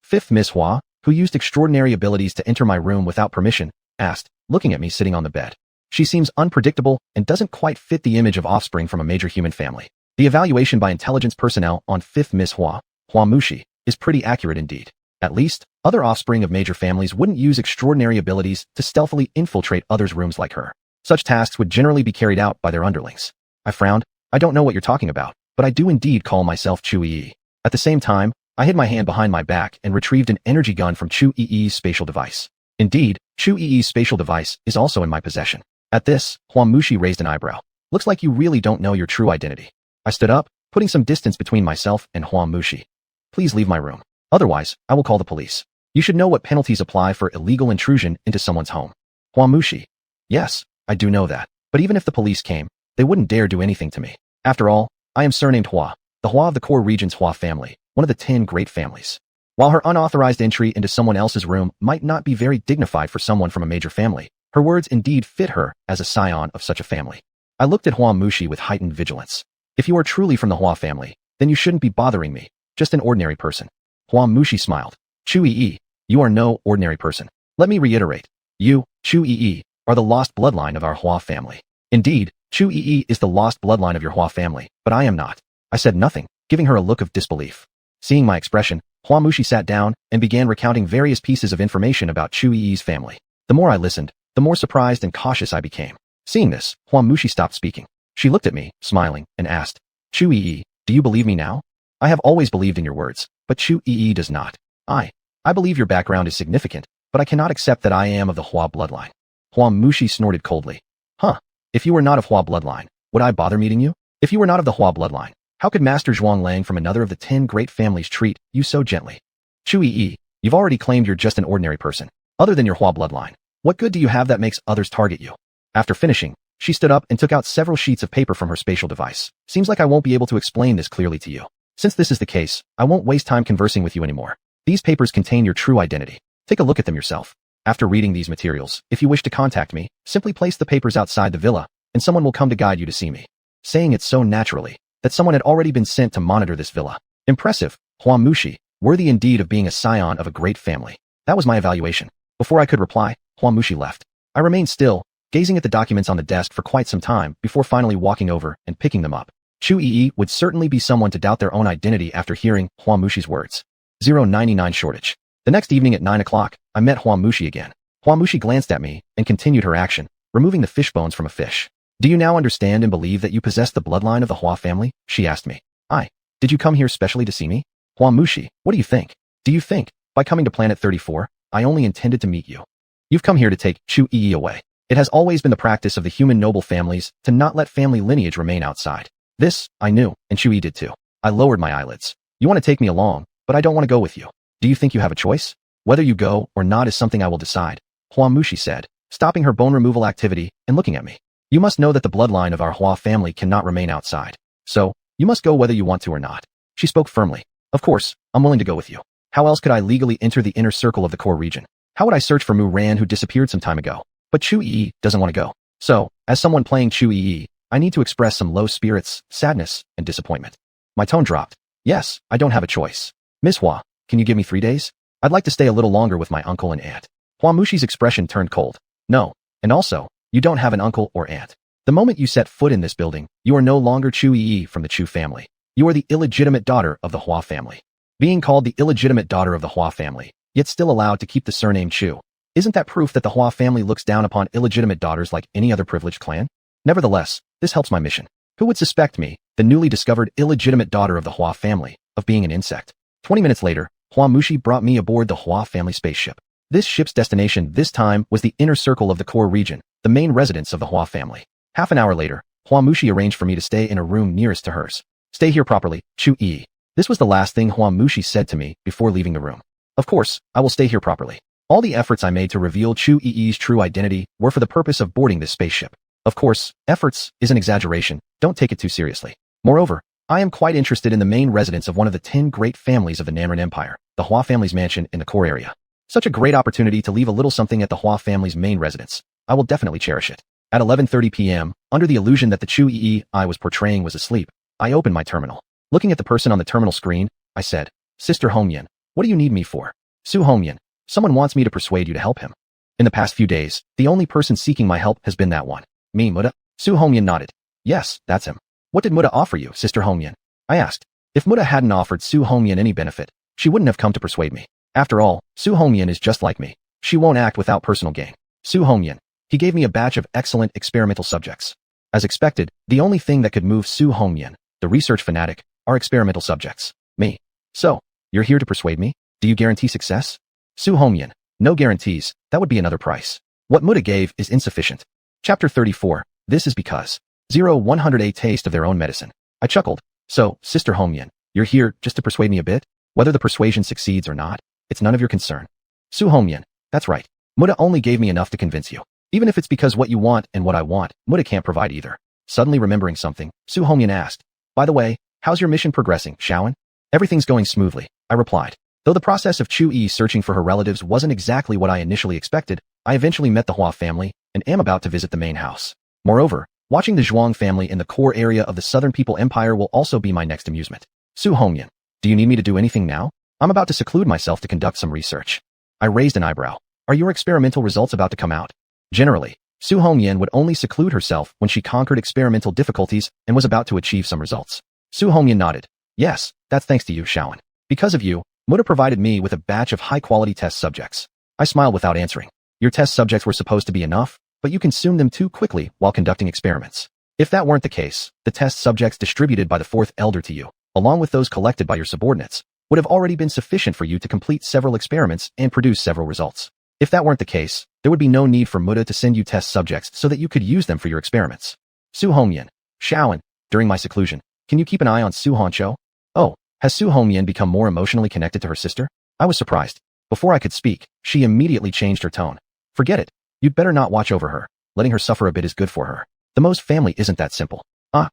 5th Miss Hua, who used extraordinary abilities to enter my room without permission, asked, looking at me sitting on the bed. She seems unpredictable and doesn't quite fit the image of offspring from a major human family. The evaluation by intelligence personnel on 5th Miss Hua, Hua Mushi, is pretty accurate indeed. At least, other offspring of major families wouldn't use extraordinary abilities to stealthily infiltrate others' rooms like her. Such tasks would generally be carried out by their underlings. I frowned. I don't know what you're talking about, but I do indeed call myself Chu Yi. At the same time, I hid my hand behind my back and retrieved an energy gun from Chu Yi's spatial device. Indeed, Chu Yi's spatial device is also in my possession. At this, Hua Mushi raised an eyebrow. Looks like you really don't know your true identity. I stood up, putting some distance between myself and Hua Mushi. Please leave my room. Otherwise, I will call the police. You should know what penalties apply for illegal intrusion into someone's home. Hua Mushi. Yes, I do know that. But even if the police came, they wouldn't dare do anything to me. After all, I am surnamed Hua, the Hua of the core region's Hua family, one of the 10 great families. While her unauthorized entry into someone else's room might not be very dignified for someone from a major family, her words indeed fit her as a scion of such a family. I looked at Hua Mushi with heightened vigilance. If you are truly from the Hua family, then you shouldn't be bothering me, just an ordinary person. Hua Mushi smiled. Chu Yi, you are no ordinary person. Let me reiterate. You, Chu Yi, are the lost bloodline of our Hua family. Indeed, Chu Yi is the lost bloodline of your Hua family, but I am not. I said nothing, giving her a look of disbelief. Seeing my expression, Hua Mushi sat down and began recounting various pieces of information about Chu Yi's family. The more I listened, the more surprised and cautious I became. Seeing this, Hua Mushi stopped speaking. She looked at me, smiling, and asked, Chu Yi, do you believe me now? I have always believed in your words, but Chu Yi does not. I believe your background is significant, but I cannot accept that I am of the Hua bloodline. Hua Mushi snorted coldly. Huh, if you were not of Hua bloodline, would I bother meeting you? If you were not of the Hua bloodline, how could Master Zhuang Lang from another of the 10 great families treat you so gently? Chu Yi, you've already claimed you're just an ordinary person. Other than your Hua bloodline, what good do you have that makes others target you? After finishing, she stood up and took out several sheets of paper from her spatial device. Seems like I won't be able to explain this clearly to you. Since this is the case, I won't waste time conversing with you anymore. These papers contain your true identity. Take a look at them yourself. After reading these materials, if you wish to contact me, simply place the papers outside the villa, and someone will come to guide you to see me. Saying it so naturally that someone had already been sent to monitor this villa. Impressive, Huamushi, worthy indeed of being a scion of a great family. That was my evaluation. Before I could reply, Huamushi left. I remained still, gazing at the documents on the desk for quite some time before finally walking over and picking them up. Chu Yi would certainly be someone to doubt their own identity after hearing Huamushi's words. 099 shortage. The next evening at 9 o'clock, I met Huamushi again. Huamushi glanced at me and continued her action, removing the fish bones from a fish. Do you now understand and believe that you possess the bloodline of the Hua family? She asked me. Did you come here specially to see me? Huamushi, what do you think? Do you think, by coming to Planet 34, I only intended to meet you? You've come here to take Chu Yi away. It has always been the practice of the human noble families to not let family lineage remain outside. This, I knew, and Chu Yi did too. I lowered my eyelids. You want to take me along, but I don't want to go with you. Do you think you have a choice? Whether you go or not is something I will decide, Huamushi said, stopping her bone removal activity and looking at me. You must know that the bloodline of our Hua family cannot remain outside. So, you must go whether you want to or not. She spoke firmly. Of course, I'm willing to go with you. How else could I legally enter the inner circle of the core region? How would I search for Mu Ran who disappeared some time ago? But Chu Yi doesn't want to go. So, as someone playing Chu Yi, I need to express some low spirits, sadness, and disappointment. My tone dropped. Yes, I don't have a choice. Miss Hua, can you give me 3 days? I'd like to stay a little longer with my uncle and aunt. Huamushi's expression turned cold. No, and also, you don't have an uncle or aunt. The moment you set foot in this building, you are no longer Chu Yi from the Chu family. You are the illegitimate daughter of the Hua family. Being called the illegitimate daughter of the Hua family, yet still allowed to keep the surname Chu. Isn't that proof that the Hua family looks down upon illegitimate daughters like any other privileged clan? Nevertheless, this helps my mission. Who would suspect me, the newly discovered illegitimate daughter of the Hua family, of being an insect? 20 minutes later, Huamushi brought me aboard the Hua family spaceship. This ship's destination this time was the inner circle of the core region, the main residence of the Hua family. Half an hour later, Huamushi arranged for me to stay in a room nearest to hers. Stay here properly, Chu Yi. This was the last thing Huamushi said to me before leaving the room. Of course, I will stay here properly. All the efforts I made to reveal Chu Yi's true identity were for the purpose of boarding this spaceship. Of course, efforts is an exaggeration, don't take it too seriously. Moreover, I am quite interested in the main residence of one of the 10 great families of the Nanren Empire, the Hua family's mansion in the core area. Such a great opportunity to leave a little something at the Hua family's main residence. I will definitely cherish it. At 11:30 p.m., under the illusion that the Chu Yi I was portraying was asleep, I opened my terminal. Looking at the person on the terminal screen, I said, Sister Hongyan, what do you need me for? Su Hongyan, someone wants me to persuade you to help him. In the past few days, the only person seeking my help has been that one. Me, Muda? Su Hongyan nodded. Yes, that's him. What did Muda offer you, Sister Hongyan? I asked. If Muda hadn't offered Su Hongyan any benefit, she wouldn't have come to persuade me. After all, Su Hongyan is just like me. She won't act without personal gain. Su Hongyan. He gave me a batch of excellent experimental subjects. As expected, the only thing that could move Su Hongyan, the research fanatic, are experimental subjects. Me. So, you're here to persuade me? Do you guarantee success? Su Hongyan. No guarantees, that would be another price. What Muda gave is insufficient. Chapter 34. This is because 108 taste of their own medicine. I chuckled. So, Sister Hongyan, you're here just to persuade me a bit? Whether the persuasion succeeds or not, it's none of your concern. Su Hongyan. That's right. Muda only gave me enough to convince you. Even if it's because what you want and what I want, Muda can't provide either. Suddenly remembering something, Su Hongyan asked, By the way, how's your mission progressing, Shaoan? Everything's going smoothly, I replied. Though the process of Chu Yi searching for her relatives wasn't exactly what I initially expected, I eventually met the Hua family and am about to visit the main house. Moreover, watching the Zhuang family in the core area of the Southern People Empire will also be my next amusement. Su Hongyan, do you need me to do anything now? I'm about to seclude myself to conduct some research. I raised an eyebrow. Are your experimental results about to come out? Generally, Su Hongyan would only seclude herself when she conquered experimental difficulties and was about to achieve some results. Su Hongyan nodded. Yes, that's thanks to you, Shaoan. Because of you, Muda provided me with a batch of high-quality test subjects. I smiled without answering. Your test subjects were supposed to be enough, but you consumed them too quickly while conducting experiments. If that weren't the case, the test subjects distributed by the fourth elder to you, along with those collected by your subordinates, would have already been sufficient for you to complete several experiments and produce several results. If that weren't the case, there would be no need for Muda to send you test subjects so that you could use them for your experiments. Su Hongyan, Shaoan, during my seclusion, can you keep an eye on Su Honcho? Oh, has Su Hongyan become more emotionally connected to her sister? I was surprised. Before I could speak, she immediately changed her tone. Forget it. You'd better not watch over her. Letting her suffer a bit is good for her. The most family isn't that simple.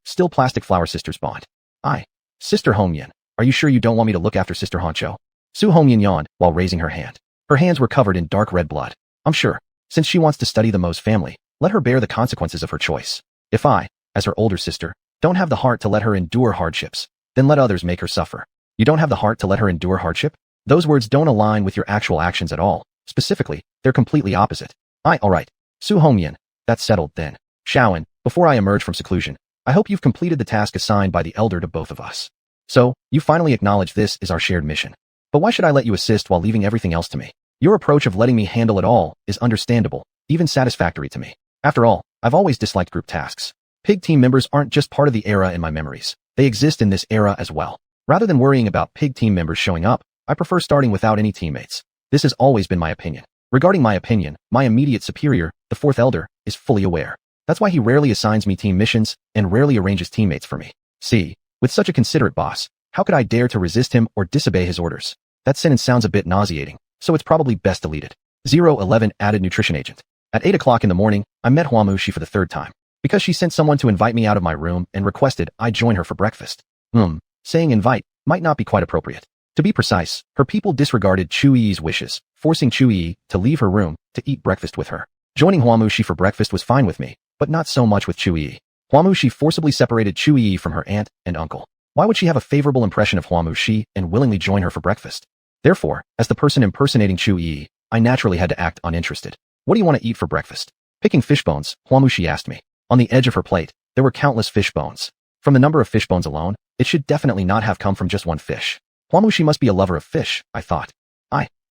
Still plastic flower sisters bond. Sister Hongyan, are you sure you don't want me to look after Sister Honcho? Su Hongyan yawned while raising her hand. Her hands were covered in dark red blood. I'm sure. Since she wants to study the Mo's family, let her bear the consequences of her choice. If I, as her older sister, don't have the heart to let her endure hardships, then let others make her suffer. You don't have the heart to let her endure hardship? Those words don't align with your actual actions at all. Specifically, they're completely opposite. Alright. Su Hongyan. That's settled then. Shaoan, before I emerge from seclusion, I hope you've completed the task assigned by the elder to both of us. So, you finally acknowledge this is our shared mission. But why should I let you assist while leaving everything else to me? Your approach of letting me handle it all is understandable, even satisfactory to me. After all, I've always disliked group tasks. Pig team members aren't just part of the era in my memories. They exist in this era as well. Rather than worrying about pig team members showing up, I prefer starting without any teammates. This has always been my opinion. Regarding my opinion, my immediate superior, the fourth elder, is fully aware. That's why he rarely assigns me team missions and rarely arranges teammates for me. See, with such a considerate boss, how could I dare to resist him or disobey his orders? That sentence sounds a bit nauseating, so it's probably best deleted. 011 added nutrition agent. At 8 o'clock in the morning, I met Huamushi for the third time, because she sent someone to invite me out of my room and requested I join her for breakfast. Saying invite might not be quite appropriate. To be precise, her people disregarded Chu Yi's wishes, forcing Chu Yi to leave her room to eat breakfast with her. Joining Huamushi for breakfast was fine with me, but not so much with Chu Yi. Huamushi forcibly separated Chu Yi from her aunt and uncle. Why would she have a favorable impression of Huamushi and willingly join her for breakfast? Therefore, as the person impersonating Chu Yi, I naturally had to act uninterested. What do you want to eat for breakfast? Picking fish bones, Huamushi asked me. On the edge of her plate, there were countless fish bones. From the number of fish bones alone, it should definitely not have come from just one fish. Huamushi must be a lover of fish, I thought.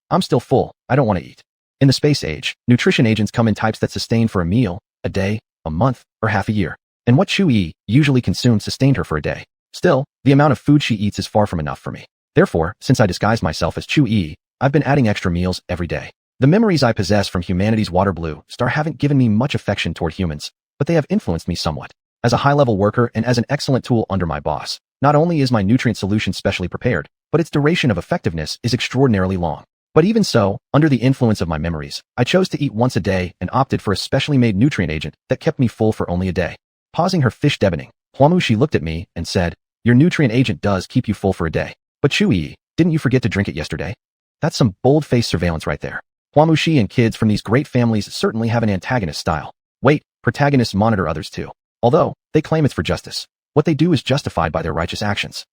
I'm still full, I don't want to eat. In the space age, nutrition agents come in types that sustain for a meal, a day, a month, or half a year. And what Chu Yi usually consumed sustained her for a day. Still, the amount of food she eats is far from enough for me. Therefore, since I disguise myself as Chu Yi, I've been adding extra meals every day. The memories I possess from humanity's water blue star haven't given me much affection toward humans, but they have influenced me somewhat. As a high-level worker and as an excellent tool under my boss, not only is my nutrient solution specially prepared, but its duration of effectiveness is extraordinarily long. But even so, under the influence of my memories, I chose to eat once a day and opted for a specially made nutrient agent that kept me full for only a day. Pausing her fish deboning, Huamushi looked at me and said, your nutrient agent does keep you full for a day. But Chu Yi, didn't you forget to drink it yesterday? That's some bold-faced surveillance right there. Huamushi and kids from these great families certainly have an antagonist style. Wait, protagonists monitor others too. Although, they claim it's for justice. What they do is justified by their righteous actions.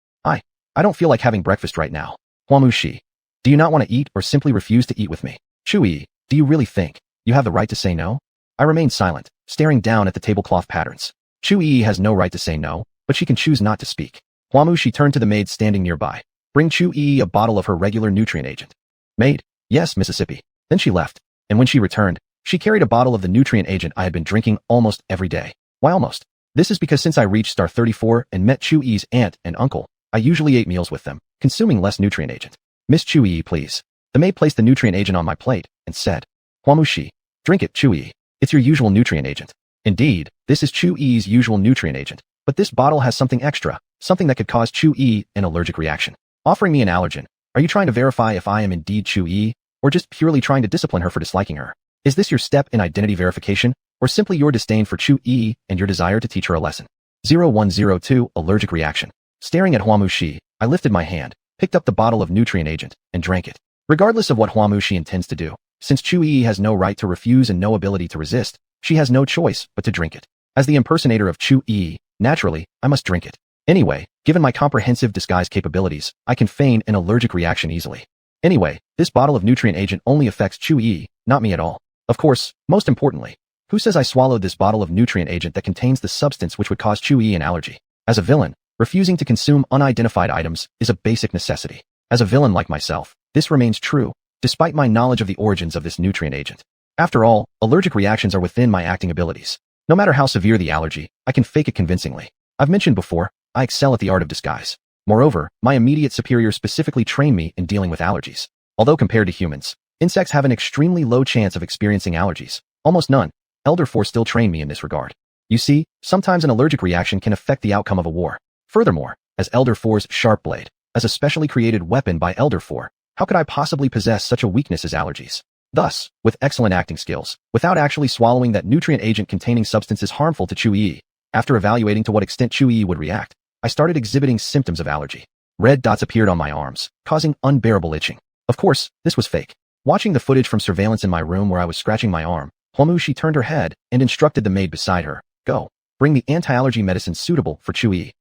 I don't feel like having breakfast right now. Huamushi, do you not want to eat or simply refuse to eat with me? Chu Yi, do you really think you have the right to say no? I remained silent, staring down at the tablecloth patterns. Chu Yi has no right to say no, but she can choose not to speak. Huamushi turned to the maid standing nearby. Bring Chu Yi a bottle of her regular nutrient agent. Maid, yes, Mississippi. Then she left, and when she returned, she carried a bottle of the nutrient agent I had been drinking almost every day. Why almost? This is because since I reached star 34 and met Chu Yi's aunt and uncle, I usually ate meals with them, consuming less nutrient agent. Miss Chu Yi, please. The maid placed the nutrient agent on my plate and said, Huamushi, drink it, Chu Yi. It's your usual nutrient agent. Indeed, this is Chu Yi's usual nutrient agent, but this bottle has something extra, something that could cause Chu Yi an allergic reaction. Offering me an allergen. Are you trying to verify if I am indeed Chu Yi, or just purely trying to discipline her for disliking her? Is this your step in identity verification, or simply your disdain for Chu Yi and your desire to teach her a lesson? 0102 Allergic reaction. Staring at Huamushi, I lifted my hand, picked up the bottle of nutrient agent, and drank it. Regardless of what Huamushi intends to do, since Chu Yi has no right to refuse and no ability to resist, she has no choice but to drink it. As the impersonator of Chu Yi, naturally, I must drink it. Anyway, given my comprehensive disguise capabilities, I can feign an allergic reaction easily. Anyway, this bottle of nutrient agent only affects Chu Yi, not me at all. Of course, most importantly, who says I swallowed this bottle of nutrient agent that contains the substance which would cause Chu Yi an allergy? As a villain, refusing to consume unidentified items is a basic necessity. As a villain like myself, this remains true, despite my knowledge of the origins of this nutrient agent. After all, allergic reactions are within my acting abilities. No matter how severe the allergy, I can fake it convincingly. I've mentioned before, I excel at the art of disguise. Moreover, my immediate superior specifically trained me in dealing with allergies. Although compared to humans, insects have an extremely low chance of experiencing allergies. Almost none. Elder 4 still trained me in this regard. You see, sometimes an allergic reaction can affect the outcome of a war. Furthermore, as Elder 4's sharp blade, as a specially created weapon by Elder 4, how could I possibly possess such a weakness as allergies? Thus, with excellent acting skills, without actually swallowing that nutrient agent containing substances harmful to Chu Yi, after evaluating to what extent Chu Yi would react, I started exhibiting symptoms of allergy. Red dots appeared on my arms, causing unbearable itching. Of course, this was fake. Watching the footage from surveillance in my room where I was scratching my arm, Huamushi turned her head and instructed the maid beside her, "Go. Bring the anti-allergy medicine suitable for Chu-yi."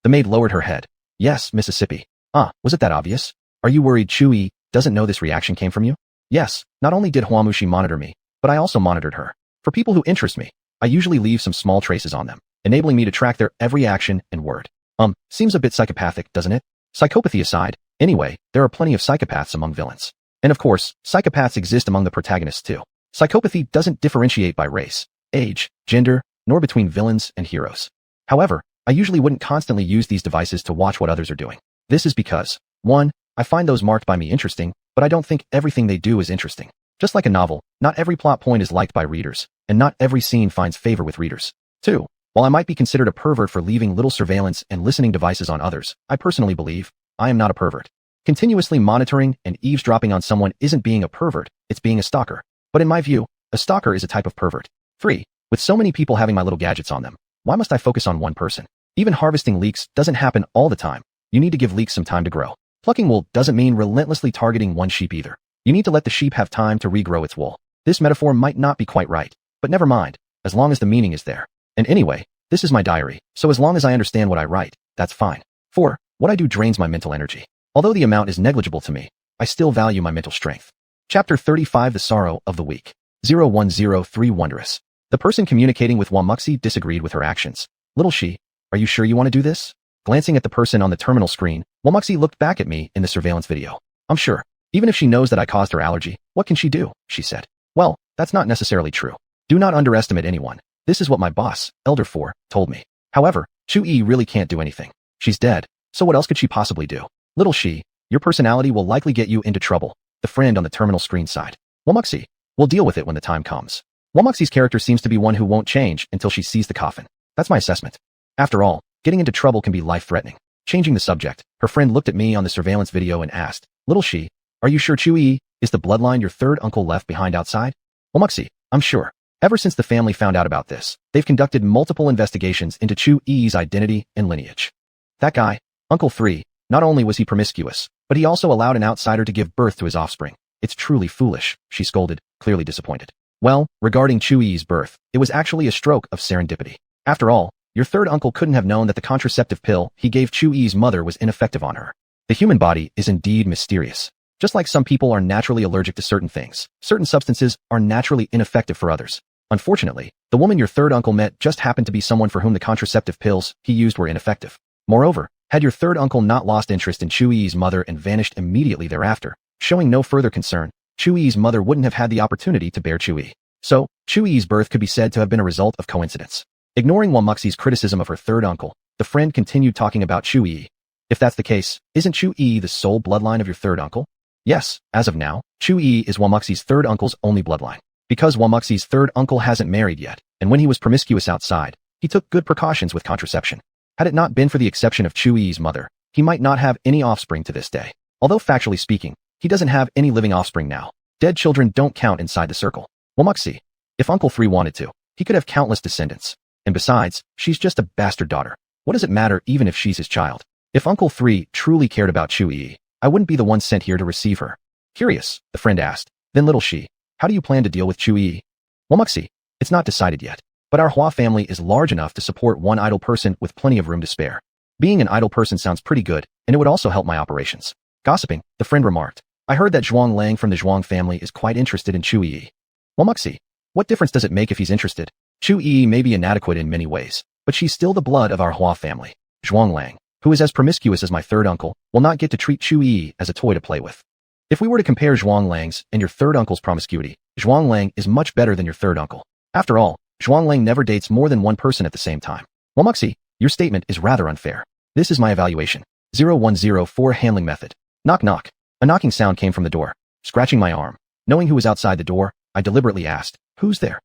The maid lowered her head. "Yes, Mississippi." Was it that obvious? Are you worried Chu-yi doesn't know this reaction came from you? Yes, not only did Huamushi monitor me, but I also monitored her. For people who interest me, I usually leave some small traces on them, enabling me to track their every action and word. Seems a bit psychopathic, doesn't it? Psychopathy aside, anyway, there are plenty of psychopaths among villains. And of course, psychopaths exist among the protagonists too. Psychopathy doesn't differentiate by race, age, gender, nor between villains and heroes. However, I usually wouldn't constantly use these devices to watch what others are doing. This is because, 1. I find those marked by me interesting, but I don't think everything they do is interesting. Just like a novel, not every plot point is liked by readers, and not every scene finds favor with readers. 2. While I might be considered a pervert for leaving little surveillance and listening devices on others, I personally believe I am not a pervert. Continuously monitoring and eavesdropping on someone isn't being a pervert, it's being a stalker. But in my view, a stalker is a type of pervert. 3. With so many people having my little gadgets on them, why must I focus on one person? Even harvesting leeks doesn't happen all the time. You need to give leeks some time to grow. Plucking wool doesn't mean relentlessly targeting one sheep either. You need to let the sheep have time to regrow its wool. This metaphor might not be quite right, but never mind, as long as the meaning is there. And anyway, this is my diary, so as long as I understand what I write, that's fine. 4. What I do drains my mental energy. Although the amount is negligible to me, I still value my mental strength. Chapter 35 The Sorrow of the Week. 0103 Wondrous. The person communicating with Wamuxi disagreed with her actions. "Little she, are you sure you want to do this?" Glancing at the person on the terminal screen, Wamuxi looked back at me in the surveillance video. "I'm sure. Even if she knows that I caused her allergy, what can she do?" she said. "Well, that's not necessarily true. Do not underestimate anyone. This is what my boss, Elder 4, told me. However, Chu-yi really can't do anything. She's dead, so what else could she possibly do? Little she, your personality will likely get you into trouble." The friend on the terminal screen sighed. "Wamuxi, we'll deal with it when the time comes." Wamuxi's character seems to be one who won't change until she sees the coffin. That's my assessment. After all, getting into trouble can be life-threatening. Changing the subject, her friend looked at me on the surveillance video and asked, "Little she, are you sure Chu-yi is the bloodline your third uncle left behind outside?" "Wamuxi, I'm sure. Ever since the family found out about this, they've conducted multiple investigations into Chu-yi's identity and lineage. That guy, Uncle 3, not only was he promiscuous, but he also allowed an outsider to give birth to his offspring. It's truly foolish," she scolded, clearly disappointed. "Well, regarding Chu-yi's birth, it was actually a stroke of serendipity. After all, your third uncle couldn't have known that the contraceptive pill he gave Chu-yi's mother was ineffective on her. The human body is indeed mysterious. Just like some people are naturally allergic to certain things, certain substances are naturally ineffective for others. Unfortunately, the woman your third uncle met just happened to be someone for whom the contraceptive pills he used were ineffective. Moreover, had your third uncle not lost interest in Chu-yi's mother and vanished immediately thereafter, showing no further concern, Chu-yi's mother wouldn't have had the opportunity to bear Chu-yi. So, Chu-yi's birth could be said to have been a result of coincidence." Ignoring Wamuxi's criticism of her third uncle, the friend continued talking about Chu-yi. "If that's the case, isn't Chu-yi the sole bloodline of your third uncle?" "Yes, as of now, Chu-yi is Wamuxi's third uncle's only bloodline. Because Wamuxi's third uncle hasn't married yet, and when he was promiscuous outside, he took good precautions with contraception. Had it not been for the exception of Chu-yi's mother, he might not have any offspring to this day. Although factually speaking, he doesn't have any living offspring now. Dead children don't count inside the circle. Wamuxi, if Uncle 3 wanted to, he could have countless descendants. And besides, she's just a bastard daughter. What does it matter even if she's his child? If Uncle 3 truly cared about Chu-yi, I wouldn't be the one sent here to receive her." Curious, the friend asked. "Then little she, how do you plan to deal with Chu-yi?" "Wamuxi, it's not decided yet, but our Hua family is large enough to support one idle person with plenty of room to spare. Being an idle person sounds pretty good, and it would also help my operations." Gossiping, the friend remarked, "I heard that Zhuang Lang from the Zhuang family is quite interested in Chu-yi." "Wamuxi, what difference does it make if he's interested? Chu-yi may be inadequate in many ways, but she's still the blood of our Hua family. Zhuang Lang, who is as promiscuous as my third uncle, will not get to treat Chu-yi as a toy to play with. If we were to compare Zhuang Lang's and your third uncle's promiscuity, Zhuang Lang is much better than your third uncle. After all, Zhuang Lang never dates more than one person at the same time." "Wamuxi, your statement is rather unfair. This is my evaluation." 0104 Handling Method. Knock knock. A knocking sound came from the door. Scratching my arm, knowing who was outside the door, I deliberately asked, "Who's there?"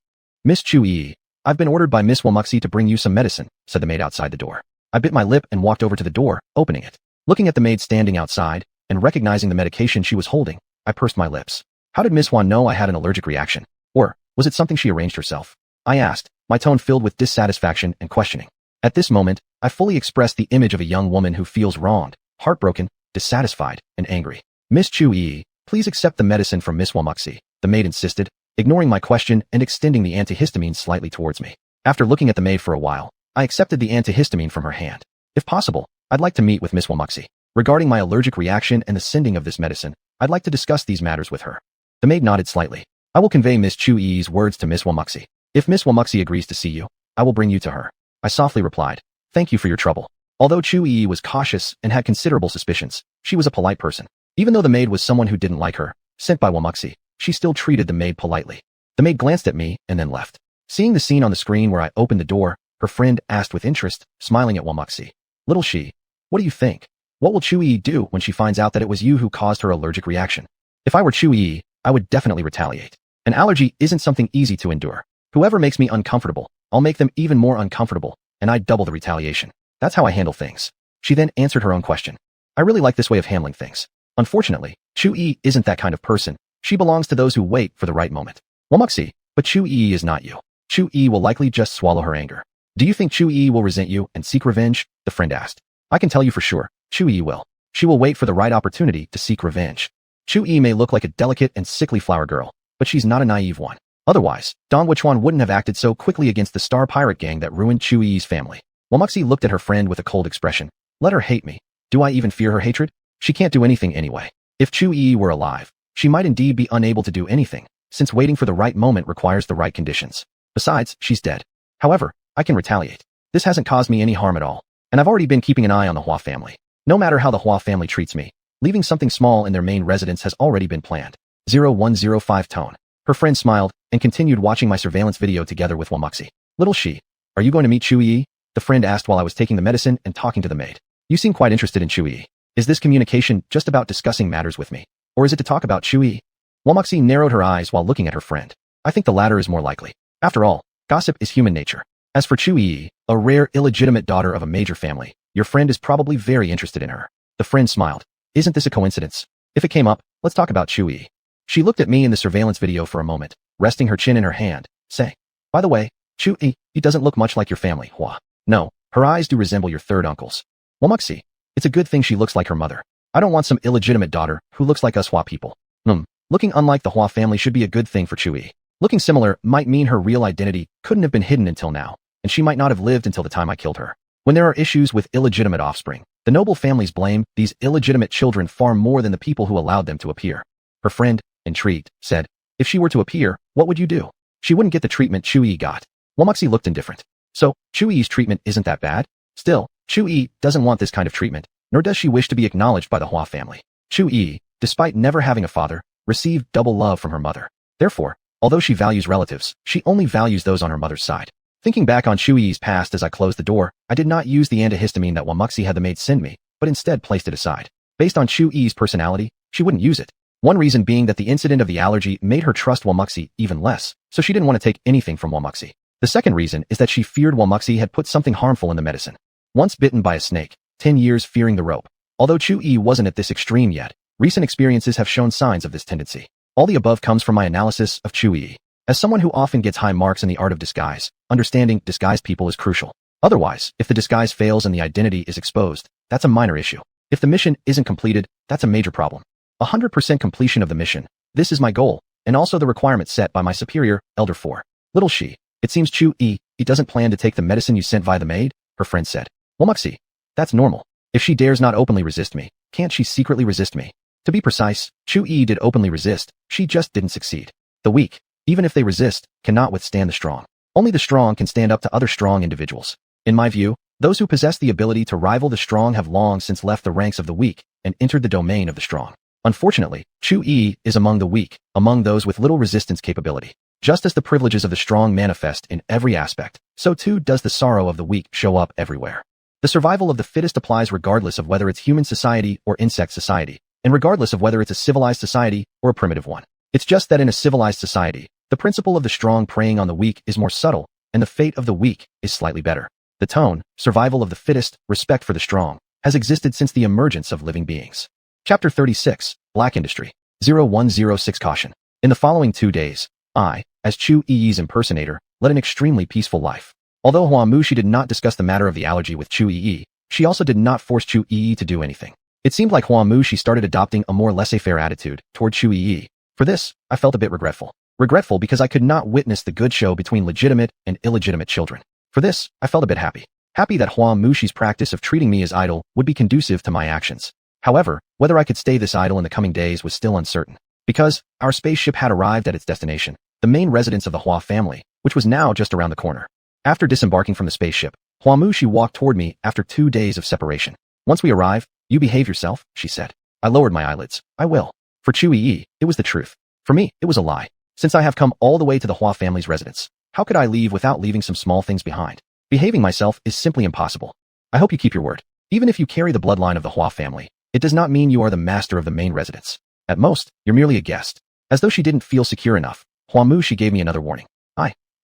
"Miss Chu-yi, I've been ordered by Miss Wamuxi to bring you some medicine," said the maid outside the door. I bit my lip and walked over to the door, opening it. Looking at the maid standing outside, and recognizing the medication she was holding, I pursed my lips. How did Miss Huan know I had an allergic reaction? Or, was it something she arranged herself? I asked, my tone filled with dissatisfaction and questioning. At this moment, I fully expressed the image of a young woman who feels wronged, heartbroken, dissatisfied, and angry. Miss Chu Yi, please accept the medicine from Miss Wamuxi, the maid insisted, ignoring my question and extending the antihistamine slightly towards me. After looking at the maid for a while, I accepted the antihistamine from her hand. If possible, I'd like to meet with Miss Wamuxi. Regarding my allergic reaction and the sending of this medicine, I'd like to discuss these matters with her. The maid nodded slightly. I will convey Miss Chu Yi's words to Miss Wamuxi. If Miss Wamuxi agrees to see you, I will bring you to her. I softly replied, thank you for your trouble. Although Chu Yi was cautious and had considerable suspicions, she was a polite person. Even though the maid was someone who didn't like her, sent by Wamuxi, she still treated the maid politely. The maid glanced at me and then left. Seeing the scene on the screen where I opened the door, her friend asked with interest, smiling at Wamuxi. Little she, what do you think? What will Chu Yi do when she finds out that it was you who caused her allergic reaction? If I were Chu Yi, I would definitely retaliate. An allergy isn't something easy to endure. Whoever makes me uncomfortable, I'll make them even more uncomfortable, and I'd double the retaliation. That's how I handle things. She then answered her own question. I really like this way of handling things. Unfortunately, Chu Yi isn't that kind of person. She belongs to those who wait for the right moment. Wamuxi, but Chu Yi is not you. Chu Yi will likely just swallow her anger. Do you think Chu Yi will resent you and seek revenge? The friend asked. I can tell you for sure, Chu Yi will. She will wait for the right opportunity to seek revenge. Chu Yi may look like a delicate and sickly flower girl, but she's not a naive one. Otherwise, Dong Wuchuan wouldn't have acted so quickly against the star pirate gang that ruined Chu Yi's family. Wamuxi looked at her friend with a cold expression. Let her hate me. Do I even fear her hatred? She can't do anything anyway. If Chu Yi were alive, she might indeed be unable to do anything, since waiting for the right moment requires the right conditions. Besides, she's dead. However, I can retaliate. This hasn't caused me any harm at all, and I've already been keeping an eye on the Hua family. No matter how the Hua family treats me, leaving something small in their main residence has already been planned. 0105 tone. Her friend smiled and continued watching my surveillance video together with Wamuxi. Little she, are you going to meet Chu Yi? The friend asked while I was taking the medicine and talking to the maid. You seem quite interested in Chu Yi. Is this communication just about discussing matters with me? Or is it to talk about Chu Yi? Wamuxi narrowed her eyes while looking at her friend. I think the latter is more likely. After all, gossip is human nature. As for Chu Yi, a rare illegitimate daughter of a major family, your friend is probably very interested in her. The friend smiled. Isn't this a coincidence? If it came up, let's talk about Chu Yi. She looked at me in the surveillance video for a moment, resting her chin in her hand, saying, by the way, Chu Yi, he doesn't look much like your family, Hua. No, her eyes do resemble your third uncle's. Wamuxi, it's a good thing she looks like her mother. I don't want some illegitimate daughter who looks like us Hua people. Looking unlike the Hua family should be a good thing for Chu Yi. Looking similar might mean her real identity couldn't have been hidden until now, and she might not have lived until the time I killed her. When there are issues with illegitimate offspring, the noble families blame these illegitimate children far more than the people who allowed them to appear. Her friend, intrigued, said, if she were to appear, what would you do? She wouldn't get the treatment Chu Yi got. Wamuxi looked indifferent. So, Chu Yi's treatment isn't that bad? Still, Chu Yi doesn't want this kind of treatment, nor does she wish to be acknowledged by the Hua family. Chu Yi, despite never having a father, received double love from her mother. Therefore, although she values relatives, she only values those on her mother's side. Thinking back on Chu Yi's past as I closed the door, I did not use the antihistamine that Wamuxi had the maid send me, but instead placed it aside. Based on Chu Yi's personality, she wouldn't use it. One reason being that the incident of the allergy made her trust Wamuxi even less, so she didn't want to take anything from Wamuxi. The second reason is that she feared Wamuxi had put something harmful in the medicine. Once bitten by a snake, 10 years fearing the rope. Although Chu Yi wasn't at this extreme yet, recent experiences have shown signs of this tendency. All the above comes from my analysis of Chu Yi. As someone who often gets high marks in the art of disguise, understanding disguised people is crucial. Otherwise, if the disguise fails and the identity is exposed, that's a minor issue. If the mission isn't completed, that's a major problem. 100% completion of the mission. This is my goal, and also the requirement set by my superior, Elder 4. Little she, it seems Chu Yi, he doesn't plan to take the medicine you sent via the maid, her friend said. Wamuxi, that's normal. If she dares not openly resist me, can't she secretly resist me? To be precise, Chu Yi did openly resist, she just didn't succeed. The weak, even if they resist, cannot withstand the strong. Only the strong can stand up to other strong individuals. In my view, those who possess the ability to rival the strong have long since left the ranks of the weak and entered the domain of the strong. Unfortunately, Chu Yi is among the weak, among those with little resistance capability. Just as the privileges of the strong manifest in every aspect, so too does the sorrow of the weak show up everywhere. The survival of the fittest applies regardless of whether it's human society or insect society, and regardless of whether it's a civilized society or a primitive one. It's just that in a civilized society, the principle of the strong preying on the weak is more subtle, and the fate of the weak is slightly better. The tone, survival of the fittest, respect for the strong, has existed since the emergence of living beings. Chapter 36, Black Industry. 0106 Caution. In the following 2 days, I, as Chu Yi's impersonator, led an extremely peaceful life. Although Hua Mushi did not discuss the matter of the allergy with Chu Yi, she also did not force Chu Yi to do anything. It seemed like Hua Mu she started adopting a more laissez-faire attitude toward Chu Yi. For this, I felt a bit regretful. Regretful because I could not witness the good show between legitimate and illegitimate children. For this, I felt a bit happy. Happy that Hua Mushi's practice of treating me as idol would be conducive to my actions. However, whether I could stay this idol in the coming days was still uncertain. Because our spaceship had arrived at its destination, the main residence of the Hua family, which was now just around the corner. After disembarking from the spaceship, Hua Mushi walked toward me after 2 days of separation. Once we arrive, you behave yourself, she said. I lowered my eyelids. I will. For Chu Yi, it was the truth. For me, it was a lie. Since I have come all the way to the Hua family's residence, how could I leave without leaving some small things behind? Behaving myself is simply impossible. I hope you keep your word. Even if you carry the bloodline of the Hua family, it does not mean you are the master of the main residence. At most, you're merely a guest. As though she didn't feel secure enough, Hua Mushi gave me another warning.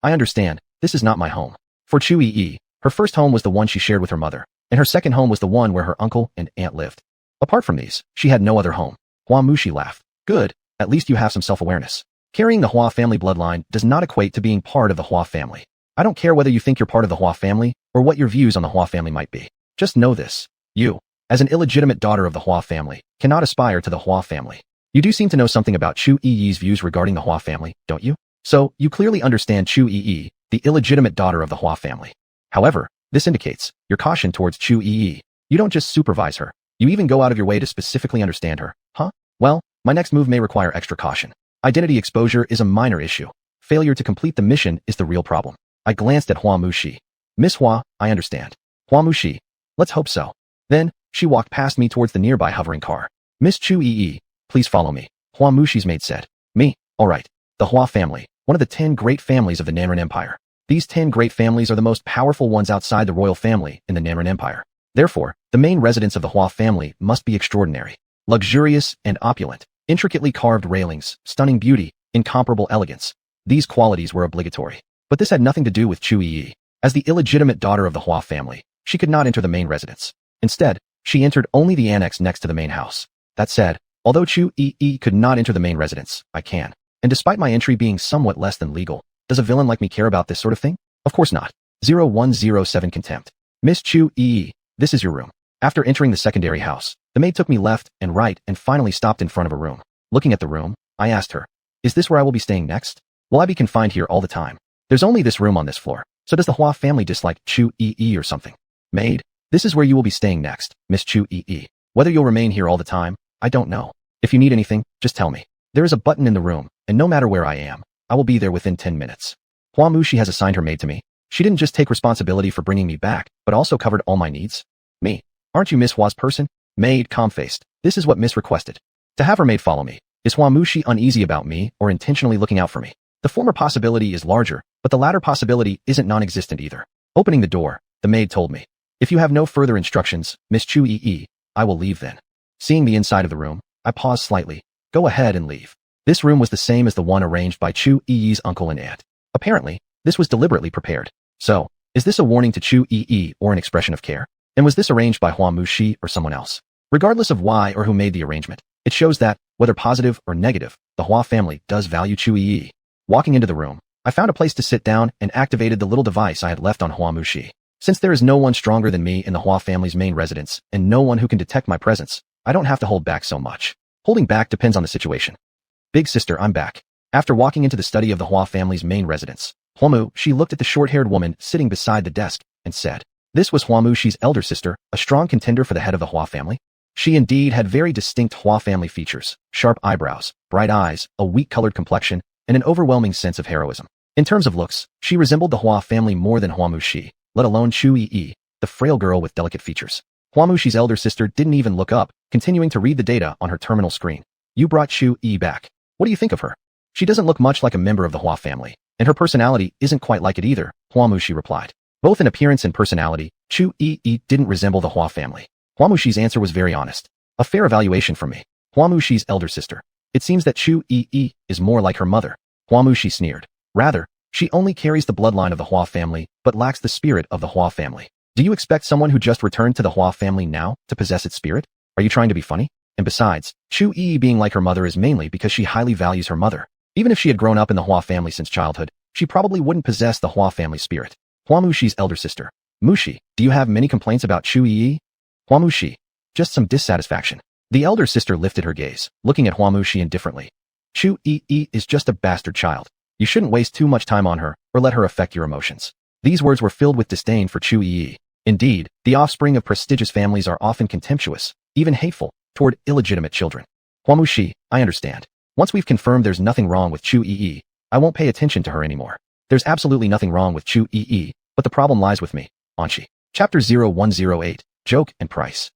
I understand, this is not my home. For Chu Yi, her first home was the one she shared with her mother, and her second home was the one where her uncle and aunt lived. Apart from these, she had no other home. Hua Mushi laughed. Good, at least you have some self-awareness. Carrying the Hua family bloodline does not equate to being part of the Hua family. I don't care whether you think you're part of the Hua family or what your views on the Hua family might be. Just know this. You, as an illegitimate daughter of the Hua family, cannot aspire to the Hua family. You do seem to know something about Chu Yi's views regarding the Hua family, don't you? So, you clearly understand Chu Yi, the illegitimate daughter of the Hua family. However, this indicates your caution towards Chu Yi. You don't just supervise her. You even go out of your way to specifically understand her. Huh? Well, my next move may require extra caution. Identity exposure is a minor issue. Failure to complete the mission is the real problem. I glanced at Hua Mushi. Miss Hua, I understand. Hua Mushi. Let's hope so. Then, she walked past me towards the nearby hovering car. Miss Chu Yi, please follow me. Hua Mushi's maid said. Me? All right. The Hua family, one of the 10 great families of the Nanren Empire. These 10 great families are the most powerful ones outside the royal family in the Nanren Empire. Therefore, the main residence of the Hua family must be extraordinary, luxurious and opulent, intricately carved railings, stunning beauty, incomparable elegance. These qualities were obligatory. But this had nothing to do with Chu Yi. As the illegitimate daughter of the Hua family, she could not enter the main residence. Instead, she entered only the annex next to the main house. That said, although Chu Yi could not enter the main residence, I can. And despite my entry being somewhat less than legal, does a villain like me care about this sort of thing? Of course not. 0107 Contempt. Miss Chu Yi, this is your room. After entering the secondary house, the maid took me left and right and finally stopped in front of a room. Looking at the room, I asked her, is this where I will be staying next? Will I be confined here all the time? There's only this room on this floor, so does the Hua family dislike Chu Yi or something? Maid, this is where you will be staying next, Miss Chu Yi. Whether you'll remain here all the time, I don't know. If you need anything, just tell me. There is a button in the room, and no matter where I am, I will be there within 10 minutes. Hua Mushi has assigned her maid to me. She didn't just take responsibility for bringing me back, but also covered all my needs. Me. Aren't you Miss Hua's person? Maid, calm-faced. This is what Miss requested. To have her maid follow me. Is Hua Mushi uneasy about me or intentionally looking out for me? The former possibility is larger, but the latter possibility isn't non-existent either. Opening the door, the maid told me, if you have no further instructions, Miss Chu Yi, I will leave then. Seeing the inside of the room, I paused slightly. Go ahead and leave. This room was the same as the one arranged by Chu Yi's uncle and aunt. Apparently, this was deliberately prepared. So, is this a warning to Chu Yi or an expression of care? And was this arranged by Hua Mushi or someone else? Regardless of why or who made the arrangement, it shows that, whether positive or negative, the Hua family does value Chu Yi. Walking into the room, I found a place to sit down and activated the little device I had left on Hua Mushi. Since there is no one stronger than me in the Hua family's main residence and no one who can detect my presence, I don't have to hold back so much. Holding back depends on the situation. Big sister, I'm back. After walking into the study of the Hua family's main residence, Huamu, she looked at the short-haired woman sitting beside the desk and said, this was Hua Mushi's elder sister, a strong contender for the head of the Hua family. She indeed had very distinct Hua family features, sharp eyebrows, bright eyes, a wheat-colored complexion, and an overwhelming sense of heroism. In terms of looks, she resembled the Hua family more than Hua Mushi, let alone Chu Yi, the frail girl with delicate features. Hua Mushi's elder sister didn't even look up, continuing to read the data on her terminal screen. You brought Chu Yi back. What do you think of her? She doesn't look much like a member of the Hua family, and her personality isn't quite like it either, Hua Mushi replied. Both in appearance and personality, Chu Yi didn't resemble the Hua family. Hua Mushi's answer was very honest. A fair evaluation for me. Hua Mushi's elder sister. It seems that Chu Yi is more like her mother. Hua Mushi sneered. Rather, she only carries the bloodline of the Hua family, but lacks the spirit of the Hua family. Do you expect someone who just returned to the Hua family now to possess its spirit? Are you trying to be funny? And besides, Chu Yi being like her mother is mainly because she highly values her mother. Even if she had grown up in the Hua family since childhood, she probably wouldn't possess the Hua family spirit. Hua Mushi's elder sister. Mushi, do you have many complaints about Chu Yi? Hua Mushi. just some dissatisfaction. The elder sister lifted her gaze, looking at Huamushi indifferently. Chu Yi is just a bastard child. You shouldn't waste too much time on her, or let her affect your emotions. These words were filled with disdain for Chu Yi. Indeed, the offspring of prestigious families are often contemptuous, even hateful, toward illegitimate children. Huamushi, I understand. Once we've confirmed there's nothing wrong with Chu Yi, I won't pay attention to her anymore. There's absolutely nothing wrong with Chu Yi, but the problem lies with me, Anshi. Chapter 0108, Joke and Price.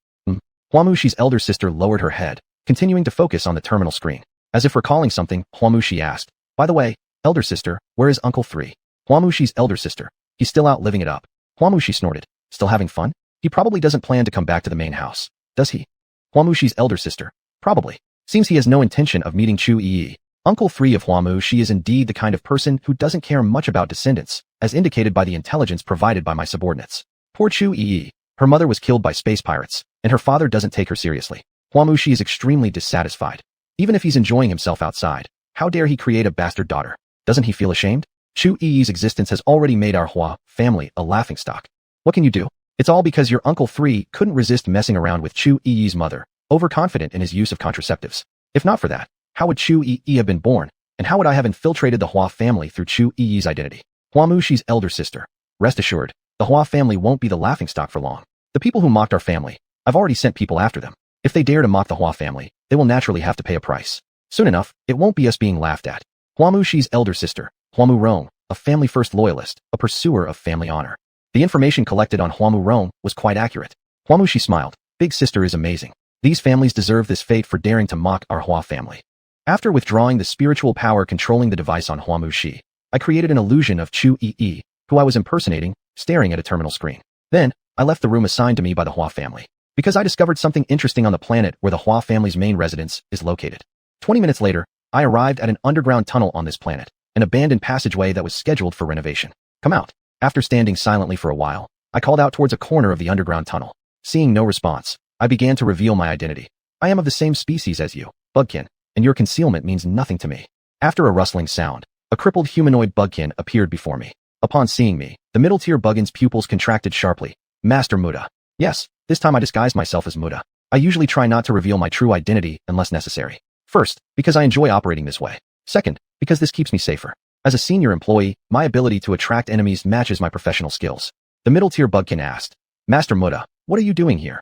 Huamushi's elder sister lowered her head, continuing to focus on the terminal screen. As if recalling something, Huamushi asked, by the way, elder sister, where is Uncle 3? Huamushi's elder sister. He's still out living it up. Huamushi snorted. Still having fun? He probably doesn't plan to come back to the main house, does he? Huamushi's elder sister. Probably. Seems he has no intention of meeting Chu Yi. Uncle 3 of Huamushi is indeed the kind of person who doesn't care much about descendants, as indicated by the intelligence provided by my subordinates. Poor Chu Yi. Her mother was killed by space pirates, and her father doesn't take her seriously. Huamushi is extremely dissatisfied. Even if he's enjoying himself outside, how dare he create a bastard daughter? Doesn't he feel ashamed? Chu Yi's existence has already made our Hua family a laughingstock. What can you do? It's all because your Uncle 3 couldn't resist messing around with Chu Yi's mother, overconfident in his use of contraceptives. If not for that, how would Chu Yi have been born, and how would I have infiltrated the Hua family through Chu Yi's identity? Huamushi's elder sister. Rest assured, the Hua family won't be the laughingstock for long. The people who mocked our family, I've already sent people after them. If they dare to mock the Hua family, they will naturally have to pay a price. Soon enough, it won't be us being laughed at. Huamushi's elder sister, Huamu Rong, a family-first loyalist, a pursuer of family honor. The information collected on Huamu Rong was quite accurate. Huamushi smiled. Big sister is amazing. These families deserve this fate for daring to mock our Hua family. After withdrawing the spiritual power controlling the device on Huamushi, I created an illusion of Chu Yi, who I was impersonating, staring at a terminal screen. Then, I left the room assigned to me by the Hua family, because I discovered something interesting on the planet where the Hua family's main residence is located. 20 minutes later, I arrived at an underground tunnel on this planet, an abandoned passageway that was scheduled for renovation. Come out. After standing silently for a while, I called out towards a corner of the underground tunnel. Seeing no response, I began to reveal my identity. I am of the same species as you, Bugkin, and your concealment means nothing to me. After a rustling sound, a crippled humanoid Bugkin appeared before me. Upon seeing me, the middle-tier Buggin's pupils contracted sharply. Master Muda. Yes, this time I disguised myself as Muda. I usually try not to reveal my true identity unless necessary. First, because I enjoy operating this way. Second, because this keeps me safer. As a senior employee, my ability to attract enemies matches my professional skills. The middle-tier Bugkin asked, Master Muda, what are you doing here?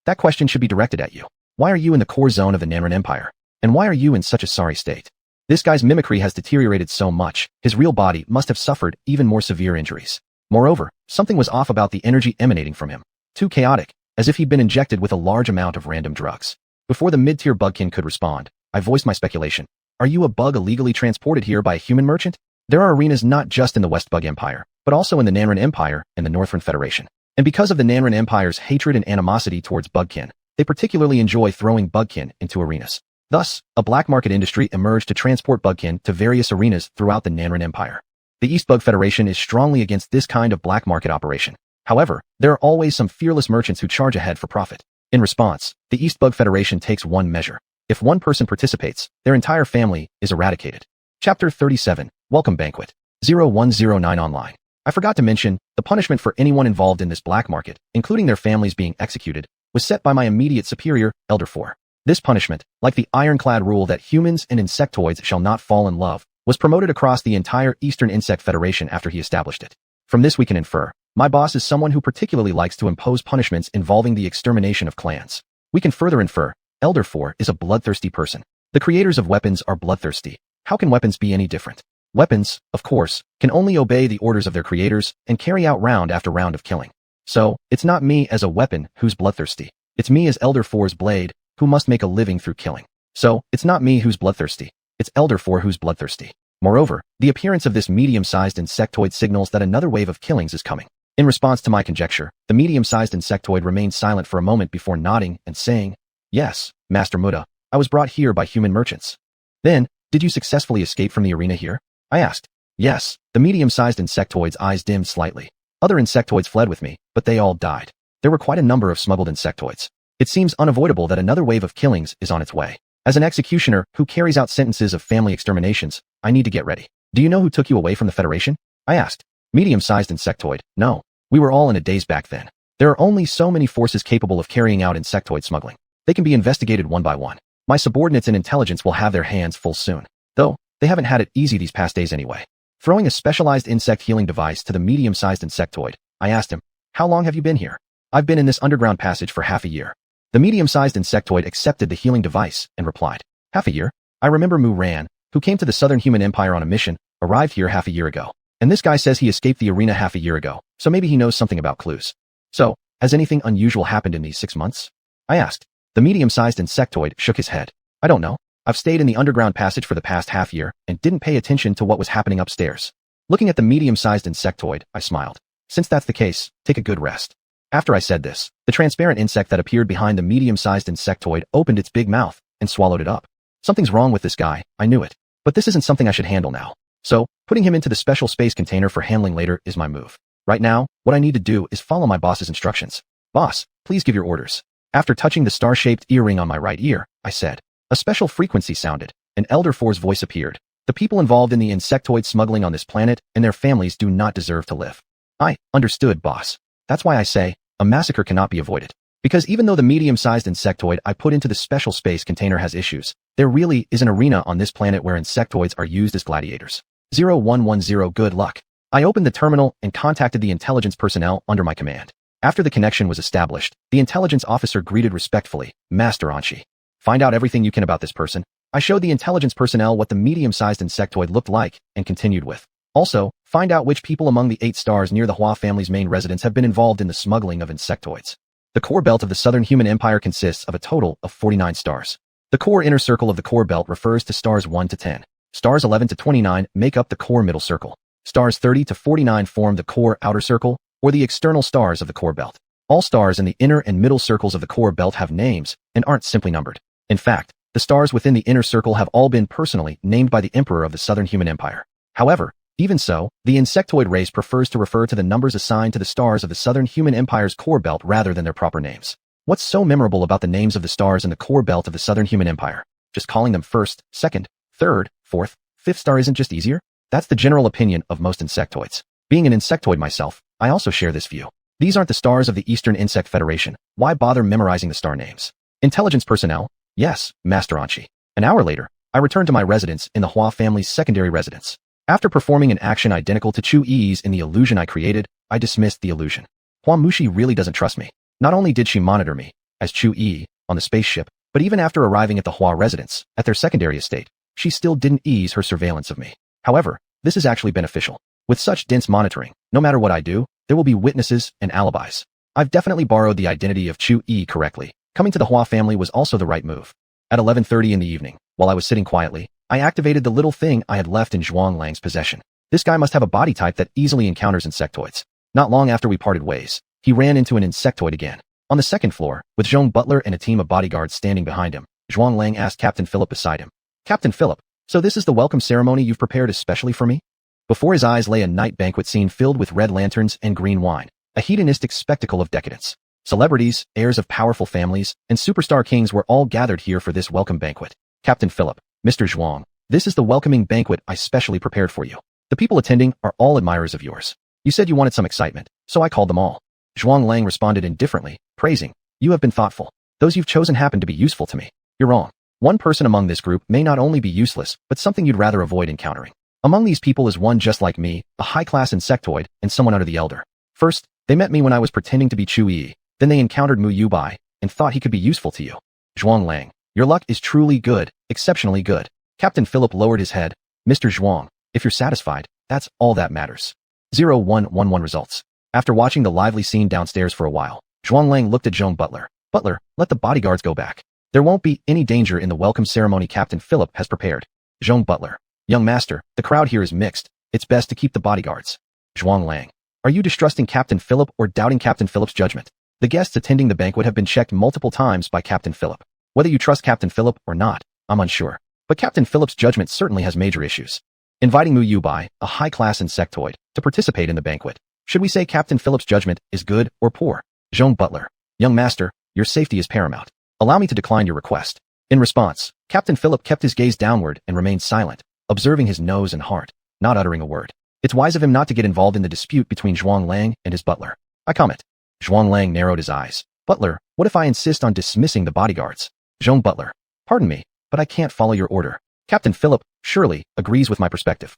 That question should be directed at you. Why are you in the core zone of the Nanren Empire? And why are you in such a sorry state? This guy's mimicry has deteriorated so much, his real body must have suffered even more severe injuries. Moreover, something was off about the energy emanating from him. Too chaotic, as if he'd been injected with a large amount of random drugs. Before the mid-tier Bugkin could respond, I voiced my speculation. Are you a bug illegally transported here by a human merchant? There are arenas not just in the West Bug Empire, but also in the Nanren Empire and the Northern Federation. And because of the Nanren Empire's hatred and animosity towards Bugkin, they particularly enjoy throwing Bugkin into arenas. Thus, a black market industry emerged to transport Bugkin to various arenas throughout the Nanren Empire. The East Bug Federation is strongly against this kind of black market operation. However, there are always some fearless merchants who charge ahead for profit. In response, the East Bug Federation takes one measure. If one person participates, their entire family is eradicated. Chapter 37, Welcome Banquet. 0109 Online. I forgot to mention, the punishment for anyone involved in this black market, including their families being executed, was set by my immediate superior, Elder 4. This punishment, like the ironclad rule that humans and insectoids shall not fall in love, was promoted across the entire Eastern Insect Federation after he established it. From this we can infer, my boss is someone who particularly likes to impose punishments involving the extermination of clans. We can further infer, Elder 4 is a bloodthirsty person. The creators of weapons are bloodthirsty. How can weapons be any different? Weapons, of course, can only obey the orders of their creators and carry out round after round of killing. So, it's not me as a weapon who's bloodthirsty. It's me as Elder 4's blade, who must make a living through killing. So, it's not me who's bloodthirsty. It's Elder 4 who's bloodthirsty. Moreover, the appearance of this medium-sized insectoid signals that another wave of killings is coming. In response to my conjecture, the medium-sized insectoid remained silent for a moment before nodding and saying, Yes, Master Muda, I was brought here by human merchants. Then, did you successfully escape from the arena here? I asked. Yes, the medium-sized insectoid's eyes dimmed slightly. Other insectoids fled with me, but they all died. There were quite a number of smuggled insectoids. It seems unavoidable that another wave of killings is on its way. As an executioner who carries out sentences of family exterminations, I need to get ready. Do you know who took you away from the Federation? I asked. Medium-sized insectoid. No. We were all in a daze back then. There are only so many forces capable of carrying out insectoid smuggling. They can be investigated one by one. My subordinates in intelligence will have their hands full soon, though they haven't had it easy these past days anyway. Throwing a specialized insect healing device to the medium-sized insectoid, I asked him, "How long have you been here?" "I've been in this underground passage for half a year." The medium-sized insectoid accepted the healing device and replied, "Half a year? I remember Mu Ran, who came to the Southern Human Empire on a mission, arrived here half a year ago. And this guy says he escaped the arena half a year ago, so maybe he knows something about clues." "So, has anything unusual happened in these 6 months?" I asked. The medium-sized insectoid shook his head. "I don't know. I've stayed in the underground passage for the past half year and didn't pay attention to what was happening upstairs." Looking at the medium-sized insectoid, I smiled. "Since that's the case, take a good rest." After I said this, the transparent insect that appeared behind the medium-sized insectoid opened its big mouth and swallowed it up. Something's wrong with this guy, I knew it. But this isn't something I should handle now. So, putting him into the special space container for handling later is my move. Right now, what I need to do is follow my boss's instructions. "Boss, please give your orders." After touching the star-shaped earring on my right ear, I said. A special frequency sounded. An Elder Four's voice appeared. "The people involved in the insectoid smuggling on this planet and their families do not deserve to live." "I understood, boss. That's why I say, a massacre cannot be avoided. Because even though the medium-sized insectoid I put into the special space container has issues, there really is an arena on this planet where insectoids are used as gladiators." 0110 Good luck. I opened the terminal and contacted the intelligence personnel under my command. After the connection was established, the intelligence officer greeted respectfully, "Master Anshi. Find out everything you can about this person." I showed the intelligence personnel what the medium-sized insectoid looked like and continued with, "Also, find out which people among the 8 stars near the Hua family's main residence have been involved in the smuggling of insectoids." The core belt of the Southern Human Empire consists of a total of 49 stars. The core inner circle of the core belt refers to stars 1 to 10. Stars 11 to 29 make up the core middle circle. Stars 30 to 49 form the core outer circle, or the external stars of the core belt. All stars in the inner and middle circles of the core belt have names and aren't simply numbered. In fact, the stars within the inner circle have all been personally named by the Emperor of the Southern Human Empire. However, even so, the insectoid race prefers to refer to the numbers assigned to the stars of the Southern Human Empire's core belt rather than their proper names. What's so memorable about the names of the stars in the core belt of the Southern Human Empire? Just calling them first, second, third, fourth, fifth star isn't just easier? That's the general opinion of most insectoids. Being an insectoid myself, I also share this view. These aren't the stars of the Eastern Insect Federation. Why bother memorizing the star names? Intelligence personnel? Yes, Master Anshi. An hour later, I returned to my residence in the Hua family's secondary residence. After performing an action identical to Chu Yi's in the illusion I created, I dismissed the illusion. Hua Mushi really doesn't trust me. Not only did she monitor me, as Chu Yi, on the spaceship, but even after arriving at the Hua residence, at their secondary estate, she still didn't ease her surveillance of me. However, this is actually beneficial. With such dense monitoring, no matter what I do, there will be witnesses and alibis. I've definitely borrowed the identity of Chu Yi correctly. Coming to the Hua family was also the right move. At 11:30 in the evening, while I was sitting quietly, I activated the little thing I had left in Zhuang Lang's possession. This guy must have a body type that easily encounters insectoids. Not long after we parted ways, he ran into an insectoid again. On the second floor, with Zhong Butler and a team of bodyguards standing behind him, Zhuang Lang asked Captain Philip beside him. "Captain Philip, so this is the welcome ceremony you've prepared especially for me?" Before his eyes lay a night banquet scene filled with red lanterns and green wine, a hedonistic spectacle of decadence. Celebrities, heirs of powerful families, and superstar kings were all gathered here for this welcome banquet. "Captain Philip, Mr. Zhuang, this is the welcoming banquet I specially prepared for you. The people attending are all admirers of yours. You said you wanted some excitement, so I called them all." Zhuang Lang responded indifferently, praising, "You have been thoughtful. Those you've chosen happen to be useful to me." "You're wrong. One person among this group may not only be useless, but something you'd rather avoid encountering. Among these people is one just like me, a high-class insectoid, and someone under the elder. First, they met me when I was pretending to be Chu Yi. Then they encountered Mu Yubai, and thought he could be useful to you. Zhuang Lang, your luck is truly good, exceptionally good." Captain Philip lowered his head. "Mr. Zhuang, if you're satisfied, that's all that matters." 0111 results. After watching the lively scene downstairs for a while, Zhuang Lang looked at Zhong Butler. "Butler, let the bodyguards go back. There won't be any danger in the welcome ceremony Captain Philip has prepared." Zhong Butler, "Young master, the crowd here is mixed. It's best to keep the bodyguards." Zhuang Lang, "Are you distrusting Captain Philip or doubting Captain Philip's judgment? The guests attending the banquet have been checked multiple times by Captain Philip. Whether you trust Captain Philip or not, I'm unsure. But Captain Philip's judgment certainly has major issues. Inviting Mu Yubai, a high-class insectoid, to participate in the banquet. Should we say Captain Philip's judgment is good or poor?" Zhong Butler, "Young master, your safety is paramount. Allow me to decline your request." In response, Captain Philip kept his gaze downward and remained silent, observing his nose and heart, not uttering a word. It's wise of him not to get involved in the dispute between Zhuang Lang and his butler. I comment. Zhuang Lang narrowed his eyes. Butler, what if I insist on dismissing the bodyguards? Zhong Butler. Pardon me, but I can't follow your order. Captain Philip, surely, agrees with my perspective.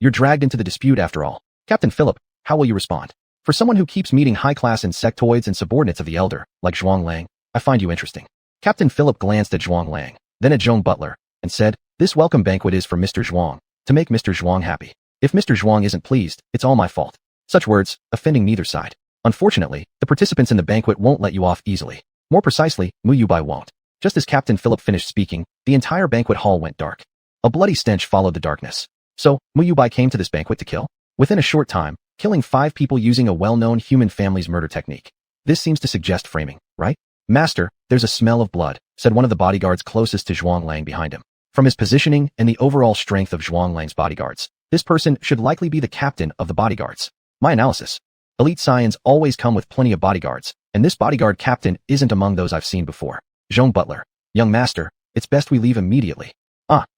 You're dragged into the dispute after all. Captain Philip, how will you respond? For someone who keeps meeting high-class insectoids and subordinates of the elder, like Zhuang Lang, I find you interesting. Captain Philip glanced at Zhuang Lang, then at Zhong Butler, and said, this welcome banquet is for Mr. Zhuang, to make Mr. Zhuang happy. If Mr. Zhuang isn't pleased, it's all my fault. Such words, offending neither side. Unfortunately, the participants in the banquet won't let you off easily. More precisely, Mu Yubai won't. Just as Captain Philip finished speaking, the entire banquet hall went dark. A bloody stench followed the darkness. So, Mu Yubai came to this banquet to kill? Within a short time, killing 5 people using a well-known human family's murder technique. This seems to suggest framing, right? Master, there's a smell of blood, said one of the bodyguards closest to Zhuang Lang behind him. From his positioning and the overall strength of Zhuang Lang's bodyguards, this person should likely be the captain of the bodyguards. My analysis. Elite Saiyans always come with plenty of bodyguards, and this bodyguard captain isn't among those I've seen before. Zhong Butler. Young master, it's best we leave immediately.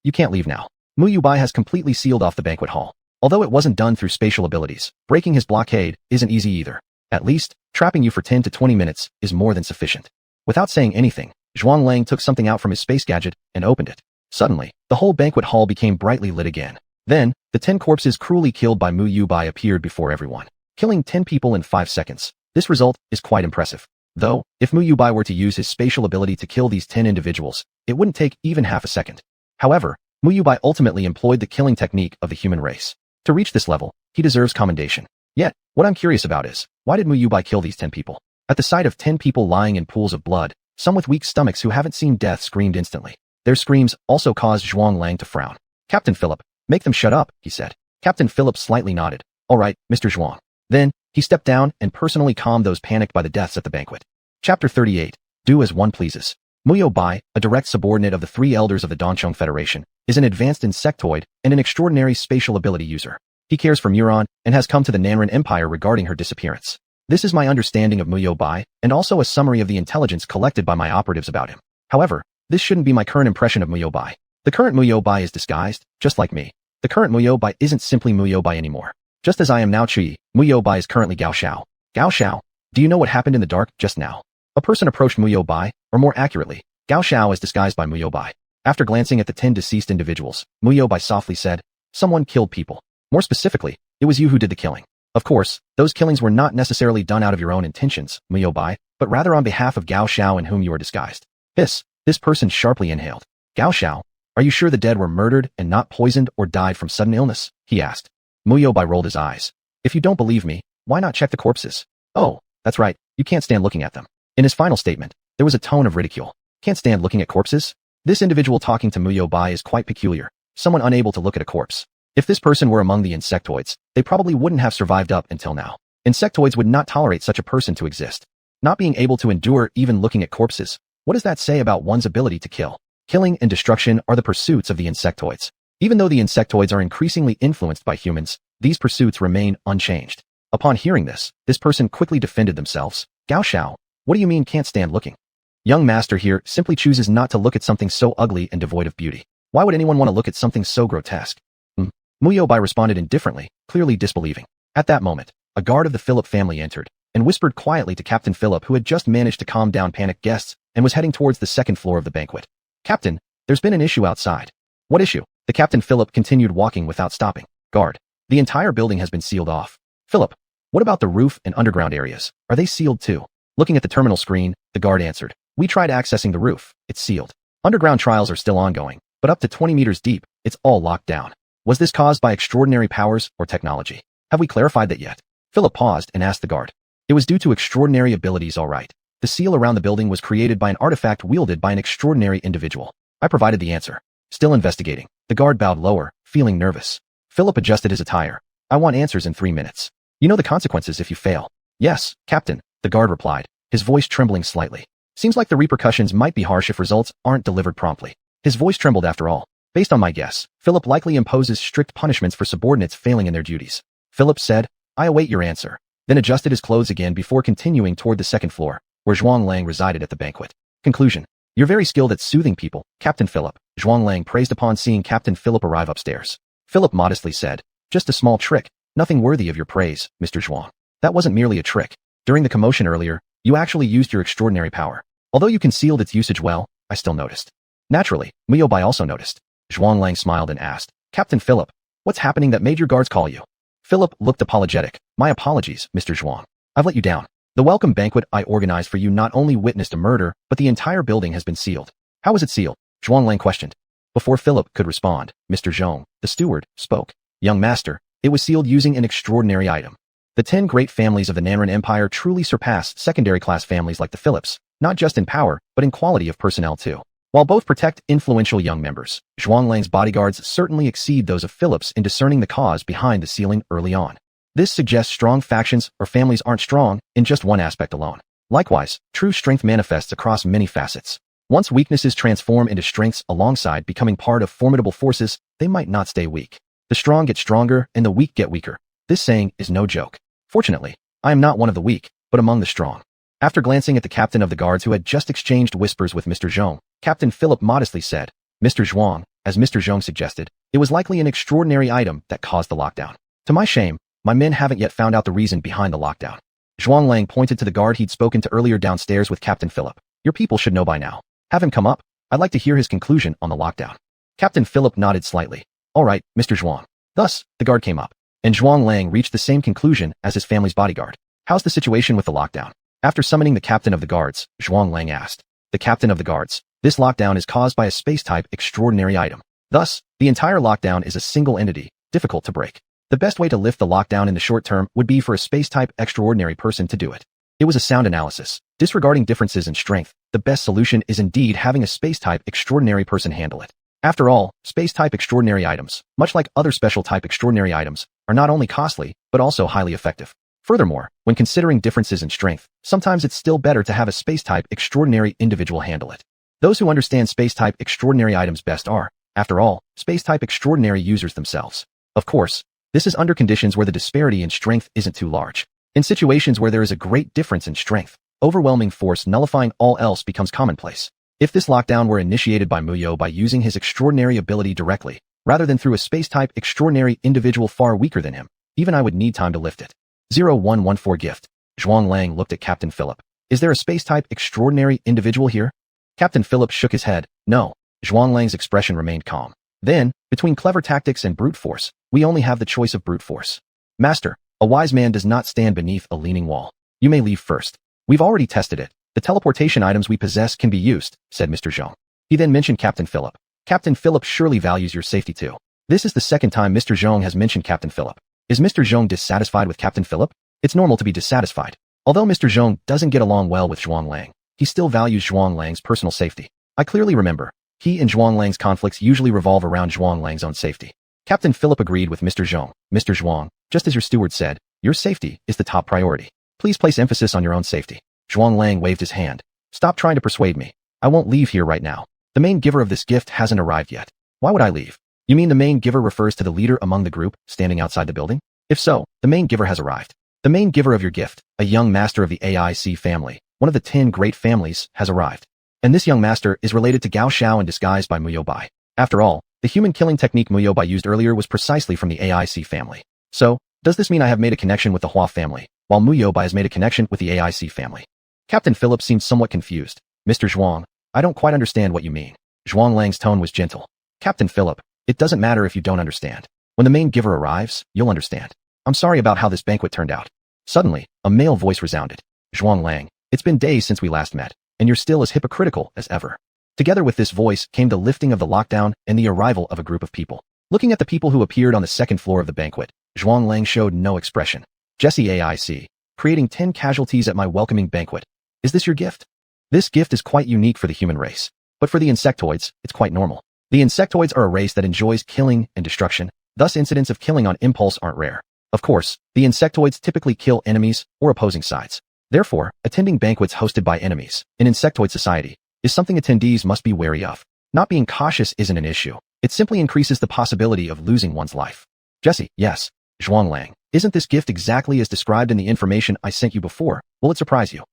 You can't leave now. Mu Yubai has completely sealed off the banquet hall. Although it wasn't done through spatial abilities, breaking his blockade isn't easy either. At least, trapping you for 10 to 20 minutes is more than sufficient. Without saying anything, Zhuang Lang took something out from his space gadget and opened it. Suddenly, the whole banquet hall became brightly lit again. Then, the 10 corpses cruelly killed by Mu Yubai appeared before everyone, killing 10 people in 5 seconds. This result is quite impressive. Though, if Mu Yubai were to use his spatial ability to kill these 10 individuals, it wouldn't take even half a second. However, Mu Yubai ultimately employed the killing technique of the human race. To reach this level, he deserves commendation. Yet, what I'm curious about is, why did Mu Yubai kill these 10 people? At the sight of 10 people lying in pools of blood, some with weak stomachs who haven't seen death screamed instantly. Their screams also caused Zhuang Lang to frown. Captain Philip, make them shut up, he said. Captain Philip slightly nodded. All right, Mr. Zhuang. Then, he stepped down and personally calmed those panicked by the deaths at the banquet. Chapter 38. Do as one pleases. Mu Yubai, a direct subordinate of the 3 elders of the Donchong Federation, is an advanced insectoid and an extraordinary spatial ability user. He cares for Muron and has come to the Nanren Empire regarding her disappearance. This is my understanding of Mu Yubai, and also a summary of the intelligence collected by my operatives about him. However, this shouldn't be my current impression of Mu Yubai. The current Mu Yubai is disguised, just like me. The current Mu Yubai isn't simply Mu Yubai anymore. Just as I am now Chi, Mu Yubai is currently Gao Xiao. Gao Xiao, do you know what happened in the dark just now? A person approached Mu Yubai, or more accurately, Gao Xiao is disguised by Mu Yubai. After glancing at the 10 deceased individuals, Mu Yubai softly said, someone killed people. More specifically, it was you who did the killing. Of course, those killings were not necessarily done out of your own intentions, Mu Yubai, but rather on behalf of Gao Xiao in whom you are disguised. This person sharply inhaled. Gao Xiao, are you sure the dead were murdered and not poisoned or died from sudden illness? He asked. Mu Yubai rolled his eyes. If you don't believe me, why not check the corpses? Oh, that's right, you can't stand looking at them. In his final statement, there was a tone of ridicule. Can't stand looking at corpses? This individual talking to Mu Yubai is quite peculiar. Someone unable to look at a corpse. If this person were among the insectoids, they probably wouldn't have survived up until now. Insectoids would not tolerate such a person to exist. Not being able to endure even looking at corpses. What does that say about one's ability to kill? Killing and destruction are the pursuits of the insectoids. Even though the insectoids are increasingly influenced by humans, these pursuits remain unchanged. Upon hearing this person quickly defended themselves. Gao Xiao, what do you mean can't stand looking? Young master here simply chooses not to look at something so ugly and devoid of beauty. Why would anyone want to look at something so grotesque? Mu Yubai responded indifferently, clearly disbelieving. At that moment, a guard of the Philip family entered and whispered quietly to Captain Philip, who had just managed to calm down panicked guests and was heading towards the second floor of the banquet. Captain, there's been an issue outside. What issue? The Captain Philip continued walking without stopping. Guard, the entire building has been sealed off. Philip, what about the roof and underground areas? Are they sealed too? Looking at the terminal screen, the guard answered. We tried accessing the roof. It's sealed. Underground trials are still ongoing, but up to 20 meters deep, it's all locked down. Was this caused by extraordinary powers or technology? Have we clarified that yet? Philip paused and asked the guard. It was due to extraordinary abilities, all right. The seal around the building was created by an artifact wielded by an extraordinary individual. I provided the answer. Still investigating. The guard bowed lower, feeling nervous. Philip adjusted his attire. I want answers in 3 minutes. You know the consequences if you fail. Yes, Captain, the guard replied, his voice trembling slightly. Seems like the repercussions might be harsh if results aren't delivered promptly. His voice trembled after all. Based on my guess, Philip likely imposes strict punishments for subordinates failing in their duties. Philip said, I await your answer, then adjusted his clothes again before continuing toward the second floor, where Zhuang Lang resided at the banquet. Conclusion. You're very skilled at soothing people, Captain Philip, Zhuang Lang praised upon seeing Captain Philip arrive upstairs. Philip modestly said, just a small trick, nothing worthy of your praise, Mr. Zhuang. That wasn't merely a trick. During the commotion earlier, you actually used your extraordinary power. Although you concealed its usage well, I still noticed. Naturally, Muyo Bai also noticed. Zhuang smiled and asked, Captain Philip, what's happening that made your guards call you? Philip looked apologetic. My apologies, Mr. Zhuang. I've let you down. The welcome banquet I organized for you not only witnessed a murder, but the entire building has been sealed. How was it sealed? Zhuang questioned. Before Philip could respond, Mr. Zhong, the steward, spoke. Young master, it was sealed using an extraordinary item. The 10 great families of the Nanren Empire truly surpass secondary class families like the Philips, not just in power, but in quality of personnel too. While both protect influential young members, Zhuang bodyguards certainly exceed those of Philips in discerning the cause behind the sealing early on. This suggests strong factions or families aren't strong in just one aspect alone. Likewise, true strength manifests across many facets. Once weaknesses transform into strengths alongside becoming part of formidable forces, they might not stay weak. The strong get stronger and the weak get weaker. This saying is no joke. Fortunately, I am not one of the weak, but among the strong. After glancing at the captain of the guards who had just exchanged whispers with Mr. Zhong, Captain Philip modestly said, Mr. Zhuang, as Mr. Zhong suggested, it was likely an extraordinary item that caused the lockdown. To my shame, my men haven't yet found out the reason behind the lockdown. Zhuang pointed to the guard he'd spoken to earlier downstairs with Captain Philip. Your people should know by now. Have him come up. I'd like to hear his conclusion on the lockdown. Captain Philip nodded slightly. All right, Mr. Zhuang. Thus, the guard came up, and Zhuang reached the same conclusion as his family's bodyguard. How's the situation with the lockdown? After summoning the captain of the guards, Zhuang asked. The captain of the guards. This lockdown is caused by a space-type extraordinary item. Thus, the entire lockdown is a single entity, difficult to break. The best way to lift the lockdown in the short term would be for a space-type extraordinary person to do it. It was a sound analysis. Disregarding differences in strength, the best solution is indeed having a space-type extraordinary person handle it. After all, space-type extraordinary items, much like other special-type extraordinary items, are not only costly, but also highly effective. Furthermore, when considering differences in strength, sometimes it's still better to have a space-type extraordinary individual handle it. Those who understand space-type extraordinary items best are, after all, space-type extraordinary users themselves. Of course, this is under conditions where the disparity in strength isn't too large. In situations where there is a great difference in strength, overwhelming force nullifying all else becomes commonplace. If this lockdown were initiated by Muyo by using his extraordinary ability directly, rather than through a space-type extraordinary individual far weaker than him, even I would need time to lift it. 0114 gift. Zhuang looked at Captain Philip. Is there a space-type extraordinary individual here? Captain Philip shook his head. No. Zhuang expression remained calm. Then, between clever tactics and brute force, we only have the choice of brute force. Master, a wise man does not stand beneath a leaning wall. You may leave first. We've already tested it. The teleportation items we possess can be used, said Mr. Zhong. He then mentioned Captain Philip. Captain Philip surely values your safety too. This is the second time Mr. Zhong has mentioned Captain Philip. Is Mr. Zhong dissatisfied with Captain Philip? It's normal to be dissatisfied. Although Mr. Zhong doesn't get along well with Zhuang, he still values Zhuang's personal safety. I clearly remember, he and Zhuang's conflicts usually revolve around Zhuang's own safety. Captain Philip agreed with Mr. Zhong. Mr. Zhuang, just as your steward said, your safety is the top priority. Please place emphasis on your own safety. Zhuang waved his hand. Stop trying to persuade me. I won't leave here right now. The main giver of this gift hasn't arrived yet. Why would I leave? You mean the main giver refers to the leader among the group standing outside the building? If so, the main giver has arrived. The main giver of your gift, a young master of the AIC family, one of the 10 great families, has arrived. And this young master is related to Gao Xiao and disguised by Muyo Bai. After all, the human killing technique Muyo Bai used earlier was precisely from the AIC family. So, does this mean I have made a connection with the Hua family, while Muyo Bai has made a connection with the AIC family? Captain Philip seemed somewhat confused. Mr. Zhuang, I don't quite understand what you mean. Zhuang's tone was gentle. Captain Philip, it doesn't matter if you don't understand. When the main giver arrives, you'll understand. I'm sorry about how this banquet turned out. Suddenly, a male voice resounded. Zhuang, it's been days since we last met, and you're still as hypocritical as ever. Together with this voice came the lifting of the lockdown and the arrival of a group of people. Looking at the people who appeared on the second floor of the banquet, Zhuang showed no expression. Jesse AIC, creating 10 casualties at my welcoming banquet. Is this your gift? This gift is quite unique for the human race. But for the insectoids, it's quite normal. The insectoids are a race that enjoys killing and destruction, thus incidents of killing on impulse aren't rare. Of course, the insectoids typically kill enemies or opposing sides. Therefore, attending banquets hosted by enemies, in insectoid society, is something attendees must be wary of. Not being cautious isn't an issue. It simply increases the possibility of losing one's life. Jesse, yes. Zhuang, isn't this gift exactly as described in the information I sent you before? Will it surprise you?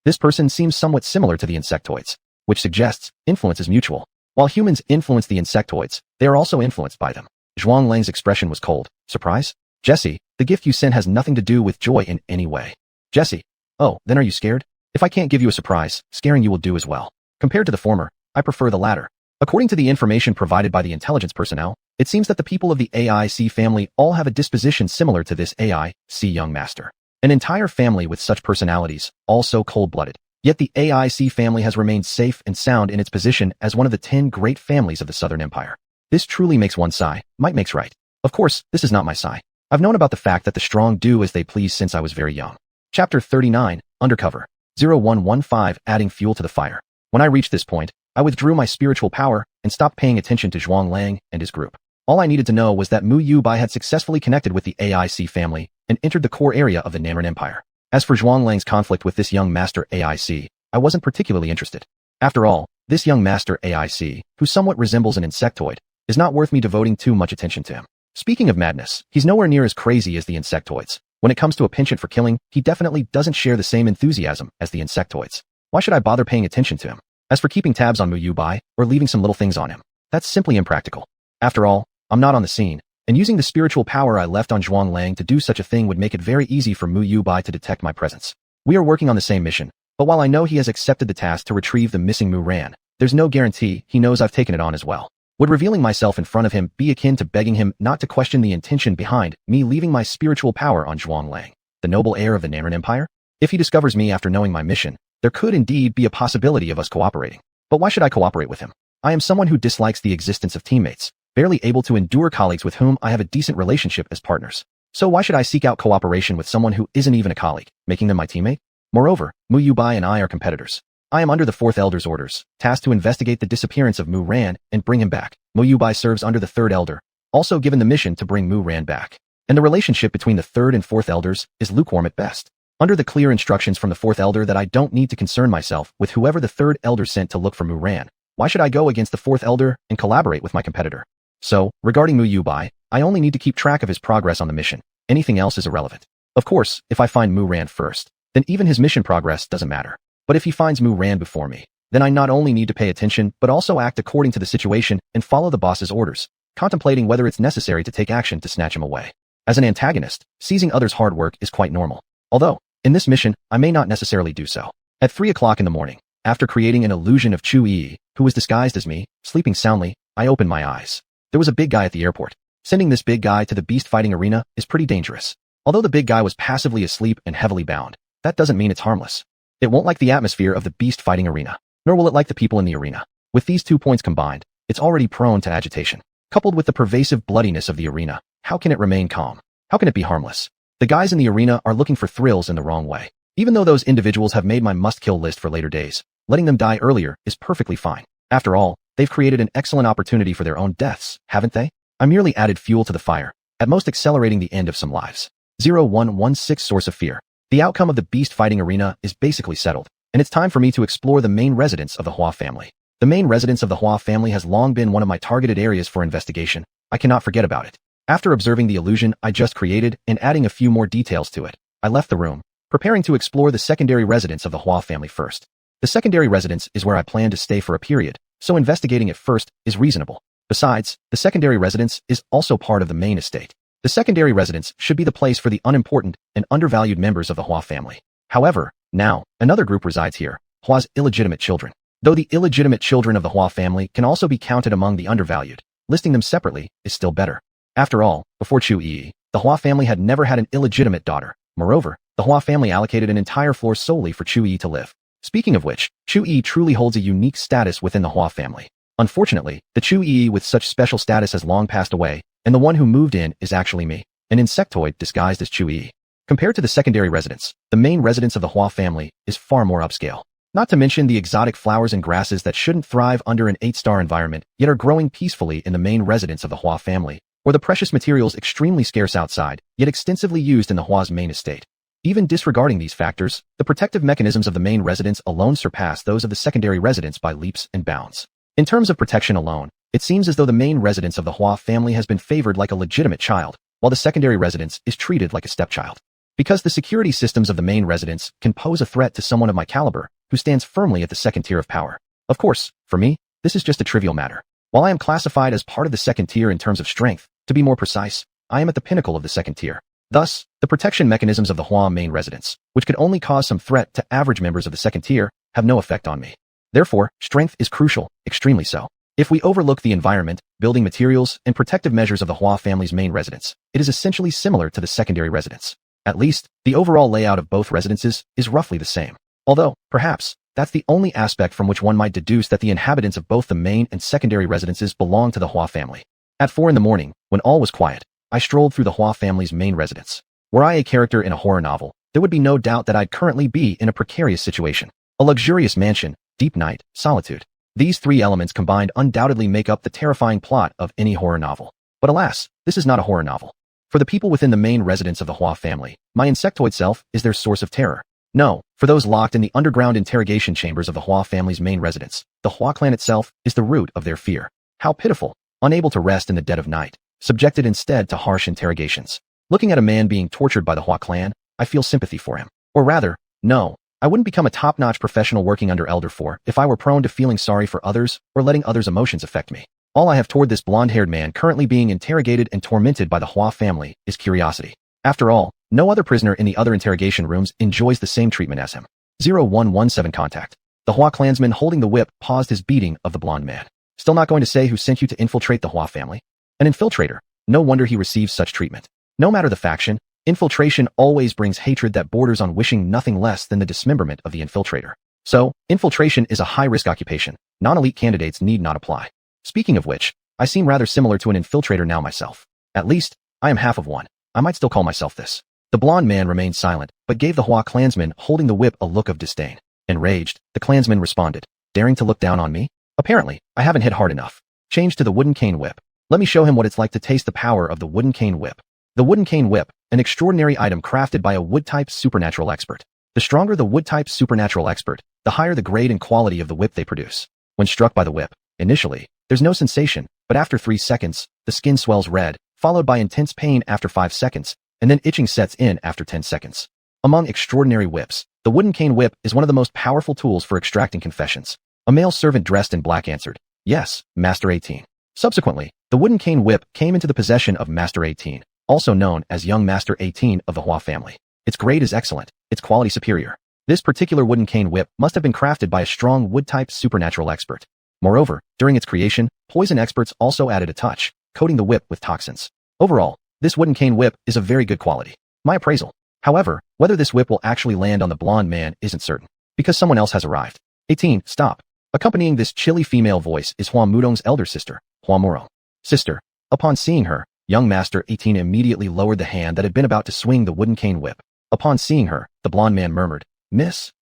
This person seems somewhat similar to the insectoids, which suggests influence is mutual. While humans influence the insectoids, they are also influenced by them. Zhuang's expression was cold. Surprise? Jesse, the gift you sent has nothing to do with joy in any way. Jesse, Oh, then are you scared? If I can't give you a surprise, scaring you will do as well. Compared to the former, I prefer the latter. According to the information provided by the intelligence personnel, it seems that the people of the AIC family all have a disposition similar to this AIC young master. An entire family with such personalities, all so cold-blooded. Yet the AIC family has remained safe and sound in its position as one of the 10 great families of the Southern Empire. This truly makes one sigh. Might makes right. Of course, this is not my sigh. I've known about the fact that the strong do as they please since I was very young. Chapter 39, Undercover. 0115 Adding fuel to the fire. When I reached this point, I withdrew my spiritual power and stopped paying attention to Zhuang Lang and his group. All I needed to know was that Mu Yubai had successfully connected with the AIC family and entered the core area of the Nanren Empire. As for Zhuang Lang's conflict with this young master AIC, I wasn't particularly interested. After all, this young master AIC, who somewhat resembles an insectoid, is not worth me devoting too much attention to him. Speaking of madness, he's nowhere near as crazy as the insectoids. When it comes to a penchant for killing, he definitely doesn't share the same enthusiasm as the insectoids. Why should I bother paying attention to him? As for keeping tabs on Mu Yubai, or leaving some little things on him, that's simply impractical. After all, I'm not on the scene, and using the spiritual power I left on Zhuang Lang to do such a thing would make it very easy for Mu Yubai to detect my presence. We are working on the same mission, but while I know he has accepted the task to retrieve the missing Mu Ran, there's no guarantee he knows I've taken it on as well. Would revealing myself in front of him be akin to begging him not to question the intention behind me leaving my spiritual power on Zhuang Lang, the noble heir of the Nanren Empire? If he discovers me after knowing my mission, there could indeed be a possibility of us cooperating. But why should I cooperate with him? I am someone who dislikes the existence of teammates, barely able to endure colleagues with whom I have a decent relationship as partners. So why should I seek out cooperation with someone who isn't even a colleague, making them my teammate? Moreover, Mu Yubai and I are competitors. I am under the 4th Elder's orders, tasked to investigate the disappearance of Mu Ran and bring him back. Mu Yubai serves under the 3rd Elder, also given the mission to bring Mu Ran back. And the relationship between the 3rd and 4th Elders is lukewarm at best. Under the clear instructions from the 4th Elder that I don't need to concern myself with whoever the 3rd Elder sent to look for Mu Ran, why should I go against the 4th Elder and collaborate with my competitor? So, regarding Mu Yubai, I only need to keep track of his progress on the mission. Anything else is irrelevant. Of course, if I find Mu Ran first, then even his mission progress doesn't matter. But if he finds Mu Ran before me, then I not only need to pay attention but also act according to the situation and follow the boss's orders, contemplating whether it's necessary to take action to snatch him away. As an antagonist, seizing others' hard work is quite normal. Although, in this mission, I may not necessarily do so. At 3 o'clock in the morning, after creating an illusion of Chu Yi, who was disguised as me, sleeping soundly, I opened my eyes. There was a big guy at the airport. Sending this big guy to the beast fighting arena is pretty dangerous. Although the big guy was passively asleep and heavily bound, that doesn't mean it's harmless. It won't like the atmosphere of the beast fighting arena, nor will it like the people in the arena. With these 2 points combined, it's already prone to agitation. Coupled with the pervasive bloodiness of the arena, how can it remain calm? How can it be harmless? The guys in the arena are looking for thrills in the wrong way. Even though those individuals have made my must-kill list for later days, letting them die earlier is perfectly fine. After all, they've created an excellent opportunity for their own deaths, haven't they? I merely added fuel to the fire, at most accelerating the end of some lives. 0116 Source of Fear. The outcome of the beast fighting arena is basically settled, and it's time for me to explore the main residence of the Hua family. The main residence of the Hua family has long been one of my targeted areas for investigation. I cannot forget about it. After observing the illusion I just created and adding a few more details to it, I left the room, preparing to explore the secondary residence of the Hua family first. The secondary residence is where I plan to stay for a period, so investigating it first is reasonable. Besides, the secondary residence is also part of the main estate. The secondary residence should be the place for the unimportant and undervalued members of the Hua family. However, now, another group resides here, Hua's illegitimate children. Though the illegitimate children of the Hua family can also be counted among the undervalued, listing them separately is still better. After all, before Chu Yi, the Hua family had never had an illegitimate daughter. Moreover, the Hua family allocated an entire floor solely for Chu Yi to live. Speaking of which, Chu Yi truly holds a unique status within the Hua family. Unfortunately, the Chu Yi with such special status has long passed away, and the one who moved in is actually me, an insectoid disguised as Chu Yi. Compared to the secondary residence, the main residence of the Hua family is far more upscale. Not to mention the exotic flowers and grasses that shouldn't thrive under an 8-star environment, yet are growing peacefully in the main residence of the Hua family, or the precious materials extremely scarce outside, yet extensively used in the Hua's main estate. Even disregarding these factors, the protective mechanisms of the main residence alone surpass those of the secondary residence by leaps and bounds. In terms of protection alone, it seems as though the main residence of the Hua family has been favored like a legitimate child, while the secondary residence is treated like a stepchild. Because the security systems of the main residence can pose a threat to someone of my caliber, who stands firmly at the second tier of power. Of course, for me, this is just a trivial matter. While I am classified as part of the second tier in terms of strength, to be more precise, I am at the pinnacle of the second tier. Thus, the protection mechanisms of the Hua main residence, which could only cause some threat to average members of the second tier, have no effect on me. Therefore, strength is crucial, extremely so. If we overlook the environment, building materials, and protective measures of the Hua family's main residence, it is essentially similar to the secondary residence. At least, the overall layout of both residences is roughly the same. Although, perhaps, that's the only aspect from which one might deduce that the inhabitants of both the main and secondary residences belong to the Hua family. At 4 in the morning, when all was quiet, I strolled through the Hua family's main residence. Were I a character in a horror novel, there would be no doubt that I'd currently be in a precarious situation. A luxurious mansion, deep night, solitude. These three elements combined undoubtedly make up the terrifying plot of any horror novel. But alas, this is not a horror novel. For the people within the main residence of the Hua family, my insectoid self is their source of terror. No, for those locked in the underground interrogation chambers of the Hua family's main residence, the Hua clan itself is the root of their fear. How pitiful, unable to rest in the dead of night, subjected instead to harsh interrogations. Looking at a man being tortured by the Hua clan, I feel sympathy for him. Or rather, no, I wouldn't become a top-notch professional working under Elder 4 if I were prone to feeling sorry for others or letting others' emotions affect me. All I have toward this blonde-haired man currently being interrogated and tormented by the Hua family is curiosity. After all, no other prisoner in the other interrogation rooms enjoys the same treatment as him. 0117 contact. The Hua clansman holding the whip paused his beating of the blonde man. Still not going to say who sent you to infiltrate the Hua family? An infiltrator. No wonder he receives such treatment. No matter the faction, infiltration always brings hatred that borders on wishing nothing less than the dismemberment of the infiltrator. So, infiltration is a high-risk occupation. Non-elite candidates need not apply. Speaking of which, I seem rather similar to an infiltrator now myself. At least, I am half of one. I might still call myself this. The blonde man remained silent, but gave the Hua clansman holding the whip a look of disdain. Enraged, the clansman responded, daring to look down on me? Apparently, I haven't hit hard enough. Change to the wooden cane whip. Let me show him what it's like to taste the power of the wooden cane whip. The wooden cane whip, an extraordinary item crafted by a wood-type supernatural expert. The stronger the wood-type supernatural expert, the higher the grade and quality of the whip they produce. When struck by the whip, initially, there's no sensation, but after 3 seconds, the skin swells red, followed by intense pain after 5 seconds, and then itching sets in after 10 seconds. Among extraordinary whips, the wooden cane whip is one of the most powerful tools for extracting confessions. A male servant dressed in black answered, "Yes, Master 18. Subsequently, the wooden cane whip came into the possession of Master 18, also known as Young Master 18 of the Hua family. Its grade is excellent, its quality superior. This particular wooden cane whip must have been crafted by a strong wood-type supernatural expert. Moreover, during its creation, poison experts also added a touch, coating the whip with toxins. Overall, this wooden cane whip is of very good quality. My appraisal. However, whether this whip will actually land on the blonde man isn't certain, because someone else has arrived. 18, stop. Accompanying this chilly female voice is Hua Murong's elder sister, Hua Murong. Sister. Upon seeing her, Young Master 18 immediately lowered the hand that had been about to swing the wooden cane whip. Upon seeing her, the blonde man murmured, Miss.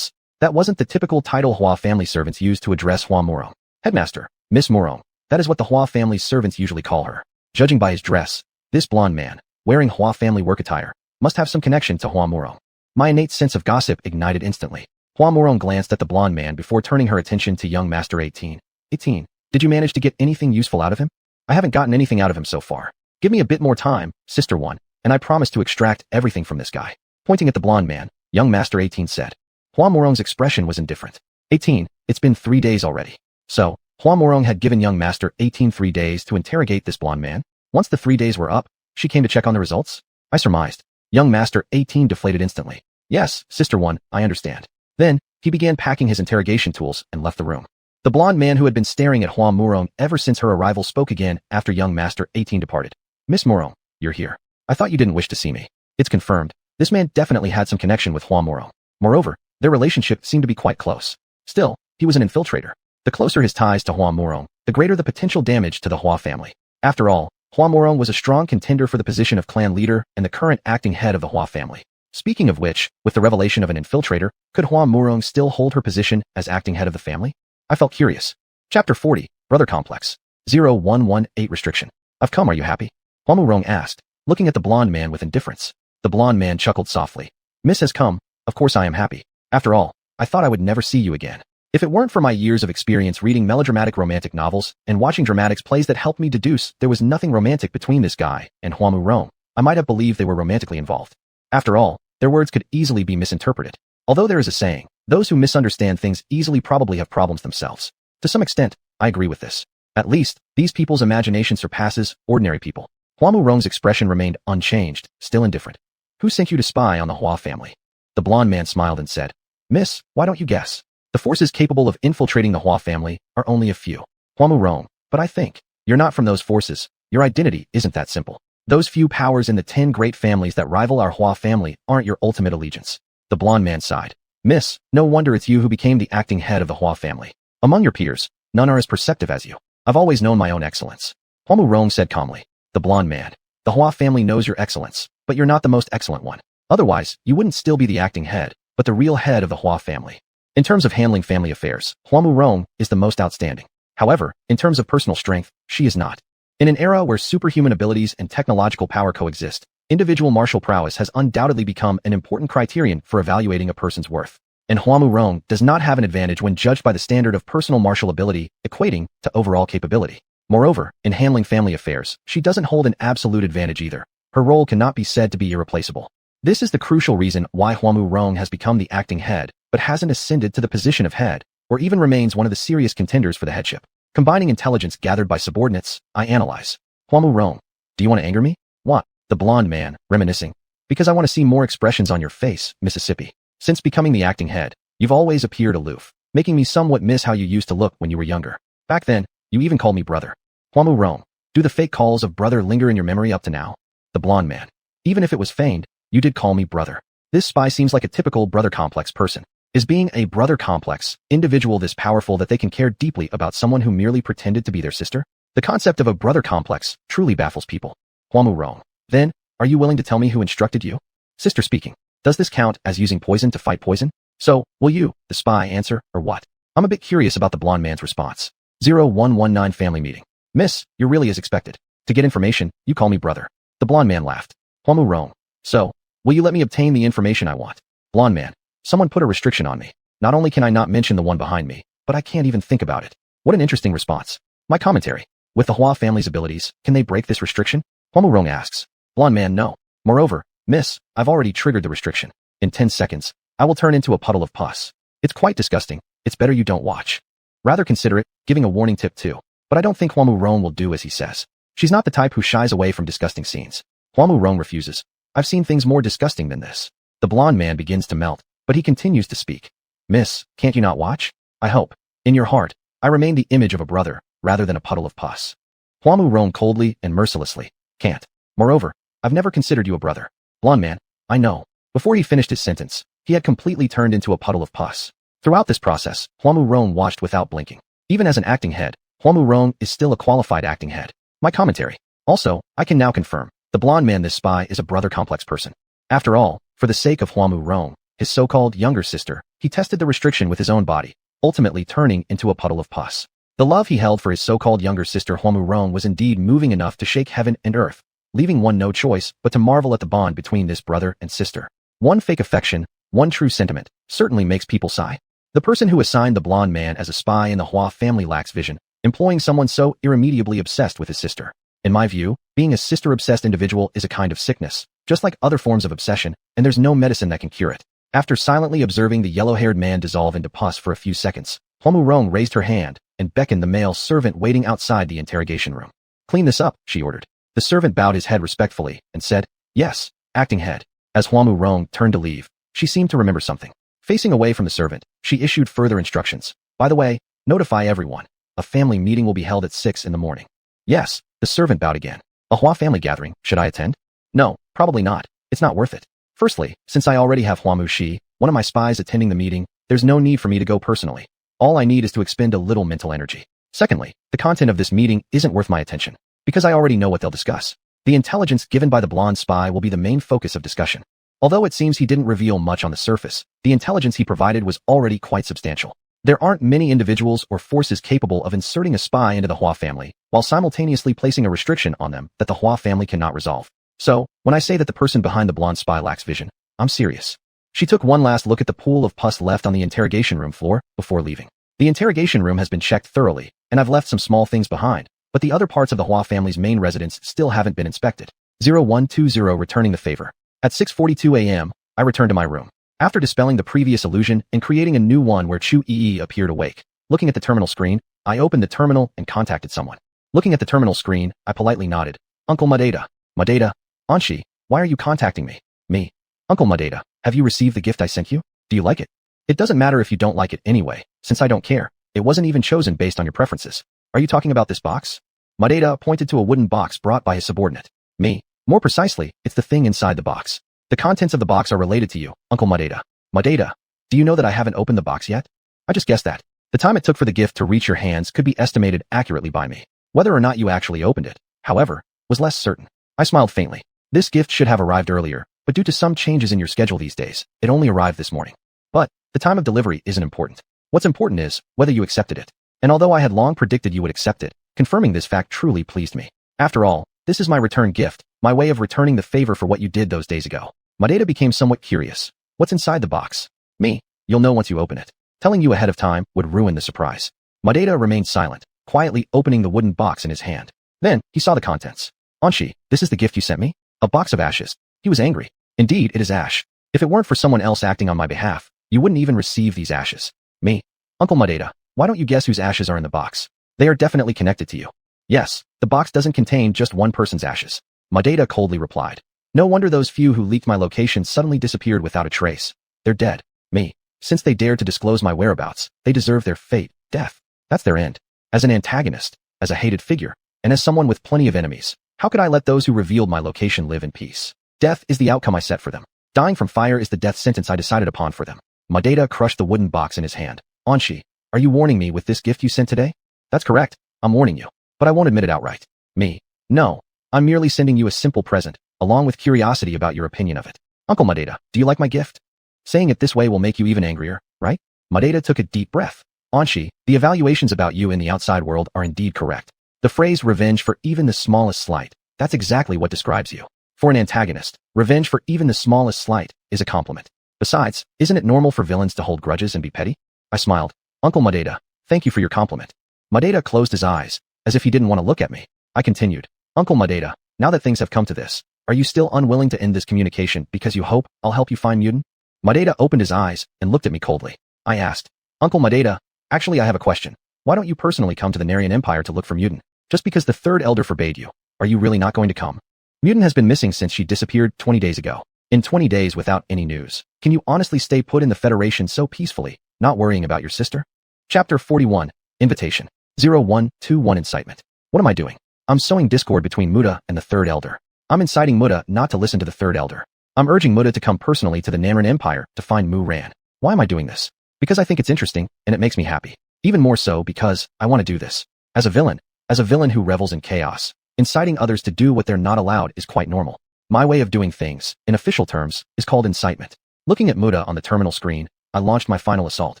That wasn't the typical title Hua family servants used to address Hua Murong. Headmaster, Miss Murong. That is what the Hua family's servants usually call her. Judging by his dress, this blonde man, wearing Hua family work attire, must have some connection to Hua Murong. My innate sense of gossip ignited instantly. Hua Murong glanced at the blonde man before turning her attention to Young Master 18. 18, did you manage to get anything useful out of him? I haven't gotten anything out of him so far. Give me a bit more time, Sister One, and I promise to extract everything from this guy. Pointing at the blonde man, Young Master 18 said. Hua Murong's expression was indifferent. 18, it's been 3 days already. So, Hua Murong had given Young Master 18 3 days to interrogate this blonde man. Once the 3 days were up, she came to check on the results? I surmised. Young Master 18 deflated instantly. Yes, Sister One, I understand. Then, he began packing his interrogation tools and left the room. The blonde man who had been staring at Hua Murong ever since her arrival spoke again after Young Master 18 departed. Miss Murong, you're here. I thought you didn't wish to see me. It's confirmed. This man definitely had some connection with Hua Murong. Moreover, their relationship seemed to be quite close. Still, he was an infiltrator. The closer his ties to Hua Murong, the greater the potential damage to the Hua family. After all, Hua Murong was a strong contender for the position of clan leader and the current acting head of the Hua family. Speaking of which, with the revelation of an infiltrator, could Hua Murong still hold her position as acting head of the family? I felt curious. Chapter 40, Brother Complex. 0118 Restriction. I've come, are you happy? Hua Murong asked, looking at the blonde man with indifference. The blonde man chuckled softly. Miss has come, of course I am happy. After all, I thought I would never see you again. If it weren't for my years of experience reading melodramatic romantic novels and watching dramatics plays that helped me deduce there was nothing romantic between this guy and Hua Murong, I might have believed they were romantically involved. After all, their words could easily be misinterpreted. Although there is a saying, those who misunderstand things easily probably have problems themselves. To some extent, I agree with this. At least, these people's imagination surpasses ordinary people. Huamu Rong's expression remained unchanged, still indifferent. Who sent you to spy on the Hua family? The blonde man smiled and said, Miss, why don't you guess? The forces capable of infiltrating the Hua family are only a few. Huamu Rong, but I think you're not from those forces. Your identity isn't that simple. Those few powers in the 10 great families that rival our Hua family aren't your ultimate allegiance. The blonde man sighed. Miss, no wonder it's you who became the acting head of the Hua family. Among your peers, none are as perceptive as you. I've always known my own excellence. Huamu Rong said calmly. The blonde man. The Hua family knows your excellence, but you're not the most excellent one. Otherwise, you wouldn't still be the acting head, but the real head of the Hua family. In terms of handling family affairs, Huamu Rong is the most outstanding. However, in terms of personal strength, she is not. In an era where superhuman abilities and technological power coexist, individual martial prowess has undoubtedly become an important criterion for evaluating a person's worth. And Huamu Rong does not have an advantage when judged by the standard of personal martial ability, equating to overall capability. Moreover, in handling family affairs, she doesn't hold an absolute advantage either. Her role cannot be said to be irreplaceable. This is the crucial reason why Huamu Rong has become the acting head, but hasn't ascended to the position of head, or even remains one of the serious contenders for the headship. Combining intelligence gathered by subordinates, I analyze. Huamu Rong, do you want to anger me? What? The blonde man, reminiscing. Because I want to see more expressions on your face, Mississippi. Since becoming the acting head, you've always appeared aloof, making me somewhat miss how you used to look when you were younger. Back then, you even called me brother. Huamu Rong, do the fake calls of brother linger in your memory up to now? The blonde man. Even if it was feigned, you did call me brother. This spy seems like a typical brother complex person. Is being a brother complex individual this powerful that they can care deeply about someone who merely pretended to be their sister? The concept of a brother complex truly baffles people. Huamu Rong. Then, are you willing to tell me who instructed you? Sister speaking. Does this count as using poison to fight poison? So, will you, the spy, answer, or what? I'm a bit curious about the blonde man's response. 0119 family meeting. Miss, you're really as expected. To get information, you call me brother. The blonde man laughed. Huamu Rong. So, will you let me obtain the information I want? Blonde man. Someone put a restriction on me. Not only can I not mention the one behind me, but I can't even think about it. What an interesting response. My commentary. With the Hua family's abilities, can they break this restriction? Huamu Rong asks. Blonde man, no. Moreover, miss, I've already triggered the restriction. In 10 seconds, I will turn into a puddle of pus. It's quite disgusting. It's better you don't watch. Rather consider it, giving a warning tip too. But I don't think Huamu Rong will do as he says. She's not the type who shies away from disgusting scenes. Huamu Rong refuses. I've seen things more disgusting than this. The blonde man begins to melt, but he continues to speak. Miss, can't you not watch? I hope. In your heart, I remain the image of a brother, rather than a puddle of pus. Huamu Rong coldly and mercilessly. Can't. Moreover, I've never considered you a brother. Blonde man, I know. Before he finished his sentence, he had completely turned into a puddle of pus. Throughout this process, Huamu Rong watched without blinking. Even as an acting head, Huamu Rong is still a qualified acting head. My commentary. Also, I can now confirm, the blonde man this spy is a brother complex person. After all, for the sake of Huamu Rong, his so-called younger sister, he tested the restriction with his own body, ultimately turning into a puddle of pus. The love he held for his so-called younger sister Huamu Rong was indeed moving enough to shake heaven and earth, leaving one no choice but to marvel at the bond between this brother and sister. One fake affection, one true sentiment, certainly makes people sigh. The person who assigned the blonde man as a spy in the Hua family lacks vision, employing someone so irremediably obsessed with his sister. In my view, being a sister-obsessed individual is a kind of sickness, just like other forms of obsession, and there's no medicine that can cure it. After silently observing the yellow-haired man dissolve into pus for a few seconds, Huamu Rong raised her hand and beckoned the male servant waiting outside the interrogation room. Clean this up, she ordered. The servant bowed his head respectfully and said, yes, acting head. As Huamu Rong turned to leave, she seemed to remember something. Facing away from the servant, she issued further instructions. By the way, notify everyone. A family meeting will be held at 6 in the morning. Yes, the servant bowed again. A Hua family gathering, should I attend? No, probably not. It's not worth it. Firstly, since I already have Huamu Shi, one of my spies attending the meeting, there's no need for me to go personally. All I need is to expend a little mental energy. Secondly, the content of this meeting isn't worth my attention, because I already know what they'll discuss. The intelligence given by the blonde spy will be the main focus of discussion. Although it seems he didn't reveal much on the surface, the intelligence he provided was already quite substantial. There aren't many individuals or forces capable of inserting a spy into the Hua family, while simultaneously placing a restriction on them that the Hua family cannot resolve. So, when I say that the person behind the blonde spy lacks vision, I'm serious. She took one last look at the pool of pus left on the interrogation room floor before leaving. The interrogation room has been checked thoroughly, and I've left some small things behind, but the other parts of the Hua family's main residence still haven't been inspected. 0120 returning the favor. At 6:42 a.m., I returned to my room. After dispelling the previous illusion and creating a new one where Chu Yi appeared awake, looking at the terminal screen, I opened the terminal and contacted someone. Looking at the terminal screen, I politely nodded. Uncle Madeda. Madeda. Anshi, why are you contacting me? Me. Uncle Madeda, have you received the gift I sent you? Do you like it? It doesn't matter if you don't like it anyway, since I don't care. It wasn't even chosen based on your preferences. Are you talking about this box? Madeda pointed to a wooden box brought by his subordinate. Me. More precisely, it's the thing inside the box. The contents of the box are related to you, Uncle Madeda. Madeda, do you know that I haven't opened the box yet? I just guessed that. The time it took for the gift to reach your hands could be estimated accurately by me. Whether or not you actually opened it, however, was less certain. I smiled faintly. This gift should have arrived earlier, but due to some changes in your schedule these days, it only arrived this morning. But the time of delivery isn't important. What's important is whether you accepted it. And although I had long predicted you would accept it, confirming this fact truly pleased me. After all, this is my return gift, my way of returning the favor for what you did those days ago. Madeda became somewhat curious. What's inside the box? Me. You'll know once you open it. Telling you ahead of time would ruin the surprise. Madeda remained silent, quietly opening the wooden box in his hand. Then, he saw the contents. Anshi, this is the gift you sent me? A box of ashes. He was angry. Indeed, it is ash. If it weren't for someone else acting on my behalf, you wouldn't even receive these ashes. Me. Uncle Madeda, why don't you guess whose ashes are in the box? They are definitely connected to you. Yes, the box doesn't contain just one person's ashes. Madeda coldly replied. No wonder those few who leaked my location suddenly disappeared without a trace. They're dead. Me. Since they dared to disclose my whereabouts, they deserve their fate, death. That's their end. As an antagonist, as a hated figure, and as someone with plenty of enemies, how could I let those who revealed my location live in peace? Death is the outcome I set for them. Dying from fire is the death sentence I decided upon for them. Madeda crushed the wooden box in his hand. Anshi, are you warning me with this gift you sent today? That's correct. I'm warning you. But I won't admit it outright. Me. No. I'm merely sending you a simple present, along with curiosity about your opinion of it. Uncle Madeda, do you like my gift? Saying it this way will make you even angrier, right? Madeda took a deep breath. Anshi, the evaluations about you in the outside world are indeed correct. The phrase revenge for even the smallest slight, that's exactly what describes you. For an antagonist, revenge for even the smallest slight is a compliment. Besides, isn't it normal for villains to hold grudges and be petty? I smiled. Uncle Madeda, thank you for your compliment. Madeda closed his eyes, as if he didn't want to look at me. I continued. Uncle Madeda, now that things have come to this, are you still unwilling to end this communication because you hope I'll help you find Mutin? Madeda opened his eyes and looked at me coldly. I asked, Uncle Madeda, actually I have a question. Why don't you personally come to the Narian Empire to look for Mutin? Just because the third elder forbade you, are you really not going to come? Mutin has been missing since she disappeared 20 days ago. In 20 days without any news, can you honestly stay put in the Federation so peacefully, not worrying about your sister? Chapter 41, Invitation. 0121 Incitement. What am I doing? I'm sowing discord between Muda and the third elder. I'm inciting Muda not to listen to the third elder. I'm urging Muda to come personally to the Nanran Empire to find Mu Ran. Why am I doing this? Because I think it's interesting, and it makes me happy. Even more so because I want to do this. As a villain who revels in chaos, inciting others to do what they're not allowed is quite normal. My way of doing things, in official terms, is called incitement. Looking at Muda on the terminal screen, I launched my final assault.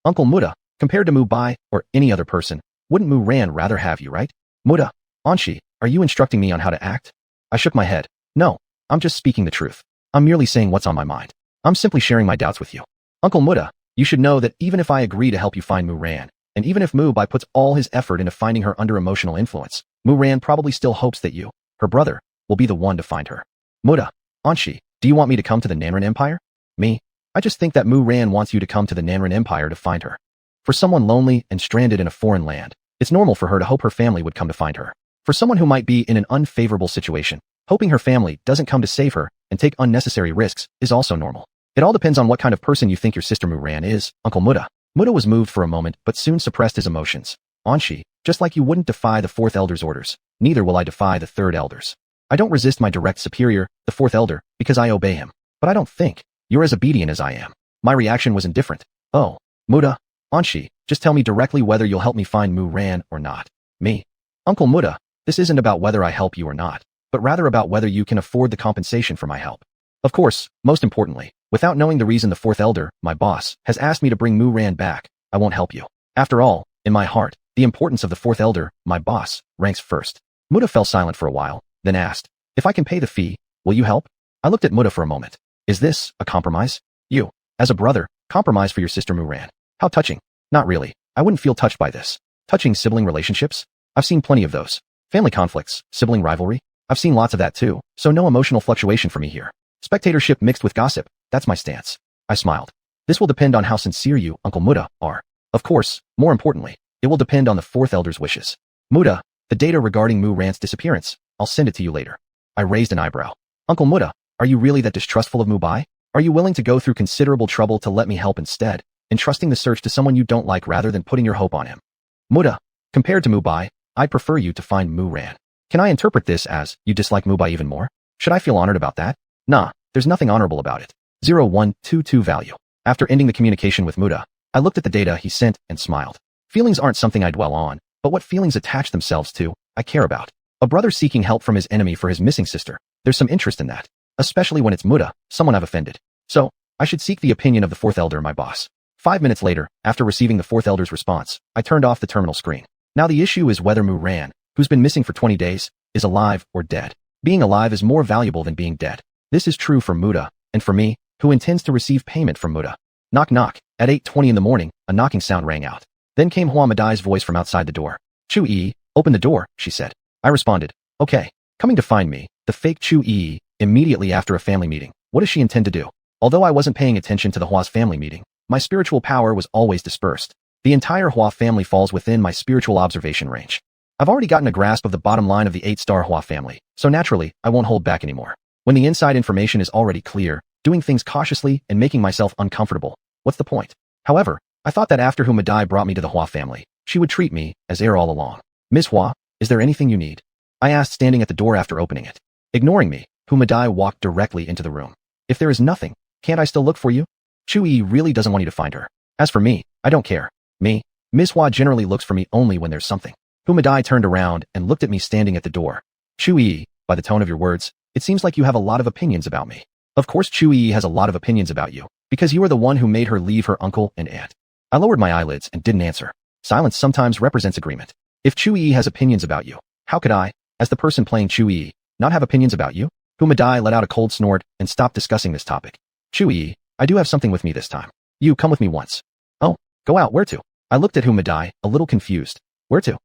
Uncle Muda, compared to Mu Bai or any other person, wouldn't Mu Ran rather have you, right? Muda, Anshi, are you instructing me on how to act? I shook my head. No, I'm just speaking the truth. I'm merely saying what's on my mind. I'm simply sharing my doubts with you. Uncle Muda, you should know that even if I agree to help you find Mu Ran, and even if Mu Bai puts all his effort into finding her under emotional influence, Mu Ran probably still hopes that you, her brother, will be the one to find her. Muda, Anshi, do you want me to come to the Nanran Empire? Me? I just think that Mu Ran wants you to come to the Nanran Empire to find her. For someone lonely and stranded in a foreign land, it's normal for her to hope her family would come to find her. For someone who might be in an unfavorable situation, hoping her family doesn't come to save her and take unnecessary risks is also normal. It all depends on what kind of person you think your sister Mu Ran is, Uncle Muda. Muda was moved for a moment but soon suppressed his emotions. Anshi, just like you wouldn't defy the fourth elder's orders, neither will I defy the third elder's. I don't resist my direct superior, the fourth elder, because I obey him. But I don't think you're as obedient as I am. My reaction was indifferent. Oh, Muda, Anshi, just tell me directly whether you'll help me find Mu Ran or not. Me. Uncle Muda, this isn't about whether I help you or not, but rather about whether you can afford the compensation for my help. Of course, most importantly, without knowing the reason the fourth elder, my boss, has asked me to bring Mu Ran back, I won't help you. After all, in my heart, the importance of the fourth elder, my boss, ranks first. Muda fell silent for a while, then asked, if I can pay the fee, will you help? I looked at Muda for a moment. Is this a compromise? You, as a brother, compromise for your sister Mu Ran. How touching. Not really. I wouldn't feel touched by this. Touching sibling relationships? I've seen plenty of those. Family conflicts, sibling rivalry? I've seen lots of that too, so no emotional fluctuation for me here. Spectatorship mixed with gossip, that's my stance. I smiled. This will depend on how sincere you, Uncle Muda, are. Of course, more importantly, it will depend on the fourth elder's wishes. Muda, the data regarding Mu Ran's disappearance, I'll send it to you later. I raised an eyebrow. Uncle Muda, are you really that distrustful of Mubai? Are you willing to go through considerable trouble to let me help instead, entrusting the search to someone you don't like rather than putting your hope on him? Muda, compared to Mubai, I'd prefer you to find Muran. Can I interpret this as, you dislike Mubai even more? Should I feel honored about that? Nah, there's nothing honorable about it. 0122 value. After ending the communication with Muda, I looked at the data he sent and smiled. Feelings aren't something I dwell on, but what feelings attach themselves to, I care about. A brother seeking help from his enemy for his missing sister. There's some interest in that. Especially when it's Muda, someone I've offended. So, I should seek the opinion of the fourth elder, my boss. 5 minutes later, after receiving the fourth elder's response, I turned off the terminal screen. Now the issue is whether Muran, who's been missing for 20 days, is alive or dead. Being alive is more valuable than being dead. This is true for Muda, and for me, who intends to receive payment from Muda. Knock knock. At 8:20 in the morning, a knocking sound rang out. Then came Hua Madai's voice from outside the door. Chu Yi, open the door, she said. I responded, okay. Coming to find me, the fake Chu Yi, immediately after a family meeting. What does she intend to do? Although I wasn't paying attention to the Hua's family meeting, my spiritual power was always dispersed. The entire Hua family falls within my spiritual observation range. I've already gotten a grasp of the bottom line of the 8-star Hua family, so naturally, I won't hold back anymore. When the inside information is already clear, doing things cautiously and making myself uncomfortable, what's the point? However, I thought that after Hu Madai brought me to the Hua family, she would treat me as heir all along. Ms. Hua, is there anything you need? I asked, standing at the door after opening it. Ignoring me, Hu Madai walked directly into the room. If there is nothing, can't I still look for you? Chu Yi really doesn't want you to find her. As for me, I don't care. Me? Ms. Hua generally looks for me only when there's something. Hu Madai turned around and looked at me standing at the door. Chu Yi, by the tone of your words, it seems like you have a lot of opinions about me. Of course Chu Yi has a lot of opinions about you, because you are the one who made her leave her uncle and aunt. I lowered my eyelids and didn't answer. Silence sometimes represents agreement. If Chu Yi has opinions about you, how could I, as the person playing Chu Yi, not have opinions about you? Hu Madai let out a cold snort and stopped discussing this topic. Chu Yi, I do have something with me this time. You come with me once. Oh, go out, where to? I looked at Hu Madai, a little confused. Where to?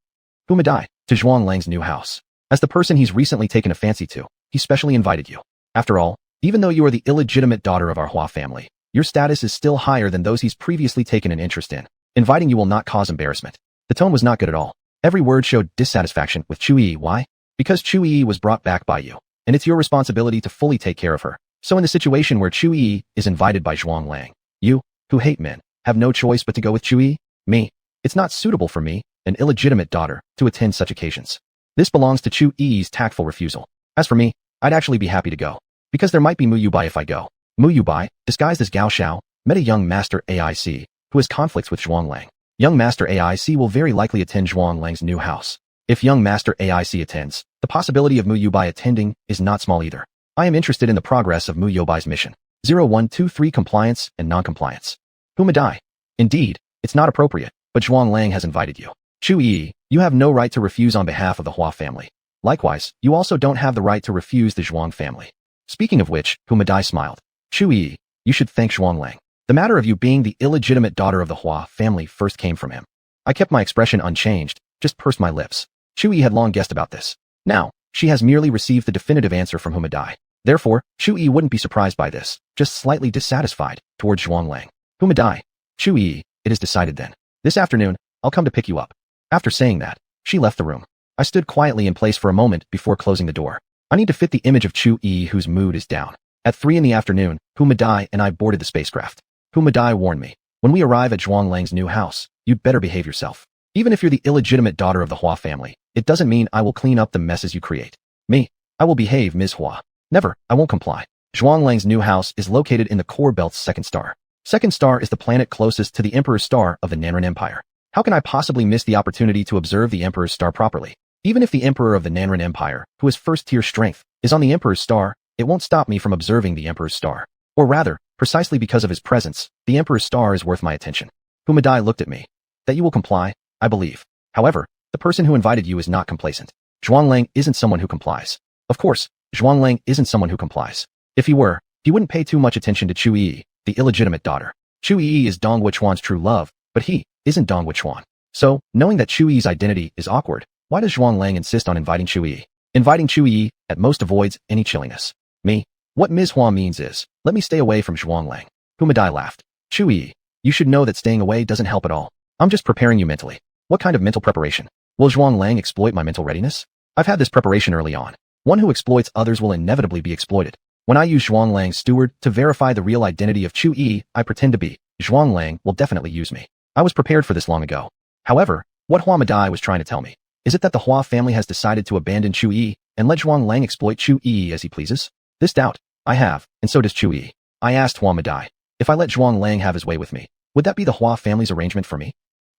Hu Madai, to Zhuang Lang's new house. As the person he's recently taken a fancy to, he specially invited you. After all, even though you are the illegitimate daughter of our Hua family, your status is still higher than those he's previously taken an interest in. Inviting you will not cause embarrassment. The tone was not good at all. Every word showed dissatisfaction with Chu Yi. Why? Because Chu Yi was brought back by you, and it's your responsibility to fully take care of her. So in the situation where Chu Yi is invited by Zhuang Lang, you, who hate men, have no choice but to go with Chu Yi? Me? It's not suitable for me, an illegitimate daughter, to attend such occasions. This belongs to Chu Yi's tactful refusal. As for me, I'd actually be happy to go. Because there might be Mu Yubai if I go. Mu Yubai, disguised as Gao Xiao, met a young Master AIC, who has conflicts with Zhuang Lang. Young Master AIC will very likely attend Zhuang Lang's new house. If young Master AIC attends, the possibility of Mu Yubai attending is not small either. I am interested in the progress of Mu Yubai's mission. 0123 Compliance and Non-Compliance. Hu Madai. Indeed, it's not appropriate, but Zhuang Lang has invited you. Chu Yi, you have no right to refuse on behalf of the Hua family. Likewise, you also don't have the right to refuse the Zhuang family. Speaking of which, Hu Madai smiled. Chu Yi, you should thank Zhuang Lang. The matter of you being the illegitimate daughter of the Hua family first came from him. I kept my expression unchanged, just pursed my lips. Chu Yi had long guessed about this. Now, she has merely received the definitive answer from Hu Madai. Therefore, Chu Yi wouldn't be surprised by this, just slightly dissatisfied, towards Zhuang Lang. Hu Madai. Chu Yi, it is decided then. This afternoon, I'll come to pick you up. After saying that, she left the room. I stood quietly in place for a moment before closing the door. I need to fit the image of Chu Yi whose mood is down. At 3 in the afternoon, Hu Madai and I boarded the spacecraft. Hu Madai warned me, when we arrive at Zhuang Lang's new house, you'd better behave yourself. Even if you're the illegitimate daughter of the Hua family, it doesn't mean I will clean up the messes you create. Me, I will behave, Ms. Hua. Never, I won't comply. Zhuang Lang's new house is located in the core belt's second star. Second star is the planet closest to the Emperor's star of the Nanren Empire. How can I possibly miss the opportunity to observe the Emperor's star properly? Even if the Emperor of the Nanren Empire, who has first-tier strength, is on the Emperor's star, it won't stop me from observing the Emperor's star. Or rather, precisely because of his presence, the Emperor's star is worth my attention. Hu Madai looked at me. That you will comply, I believe. However, the person who invited you is not complacent. Zhuang Lang isn't someone who complies. Of course, Zhuang Lang isn't someone who complies. If he were, he wouldn't pay too much attention to Chu Yi, the illegitimate daughter. Chu Yi is Dong Wuchuan's true love, but he isn't Dong Wuchuan. So, knowing that Chu Yi's identity is awkward, why does Zhuang Lang insist on inviting Chu Yi? Inviting Chu Yi, at most avoids any chilliness. Me? What Ms. Hua means is, let me stay away from Zhuang Lang. Hu Madai laughed. Chu Yi, you should know that staying away doesn't help at all. I'm just preparing you mentally. What kind of mental preparation? Will Zhuang Lang exploit my mental readiness? I've had this preparation early on. One who exploits others will inevitably be exploited. When I use Zhuanglang's steward to verify the real identity of Chu Yi I pretend to be, Zhuanglang will definitely use me. I was prepared for this long ago. However, what Hua Madai was trying to tell me, is it that the Hua family has decided to abandon Chu Yi and let Zhuanglang exploit Chu Yi as he pleases? This doubt, I have, and so does Chu Yi. I asked Hua Madai, if I let Zhuanglang have his way with me, would that be the Hua family's arrangement for me?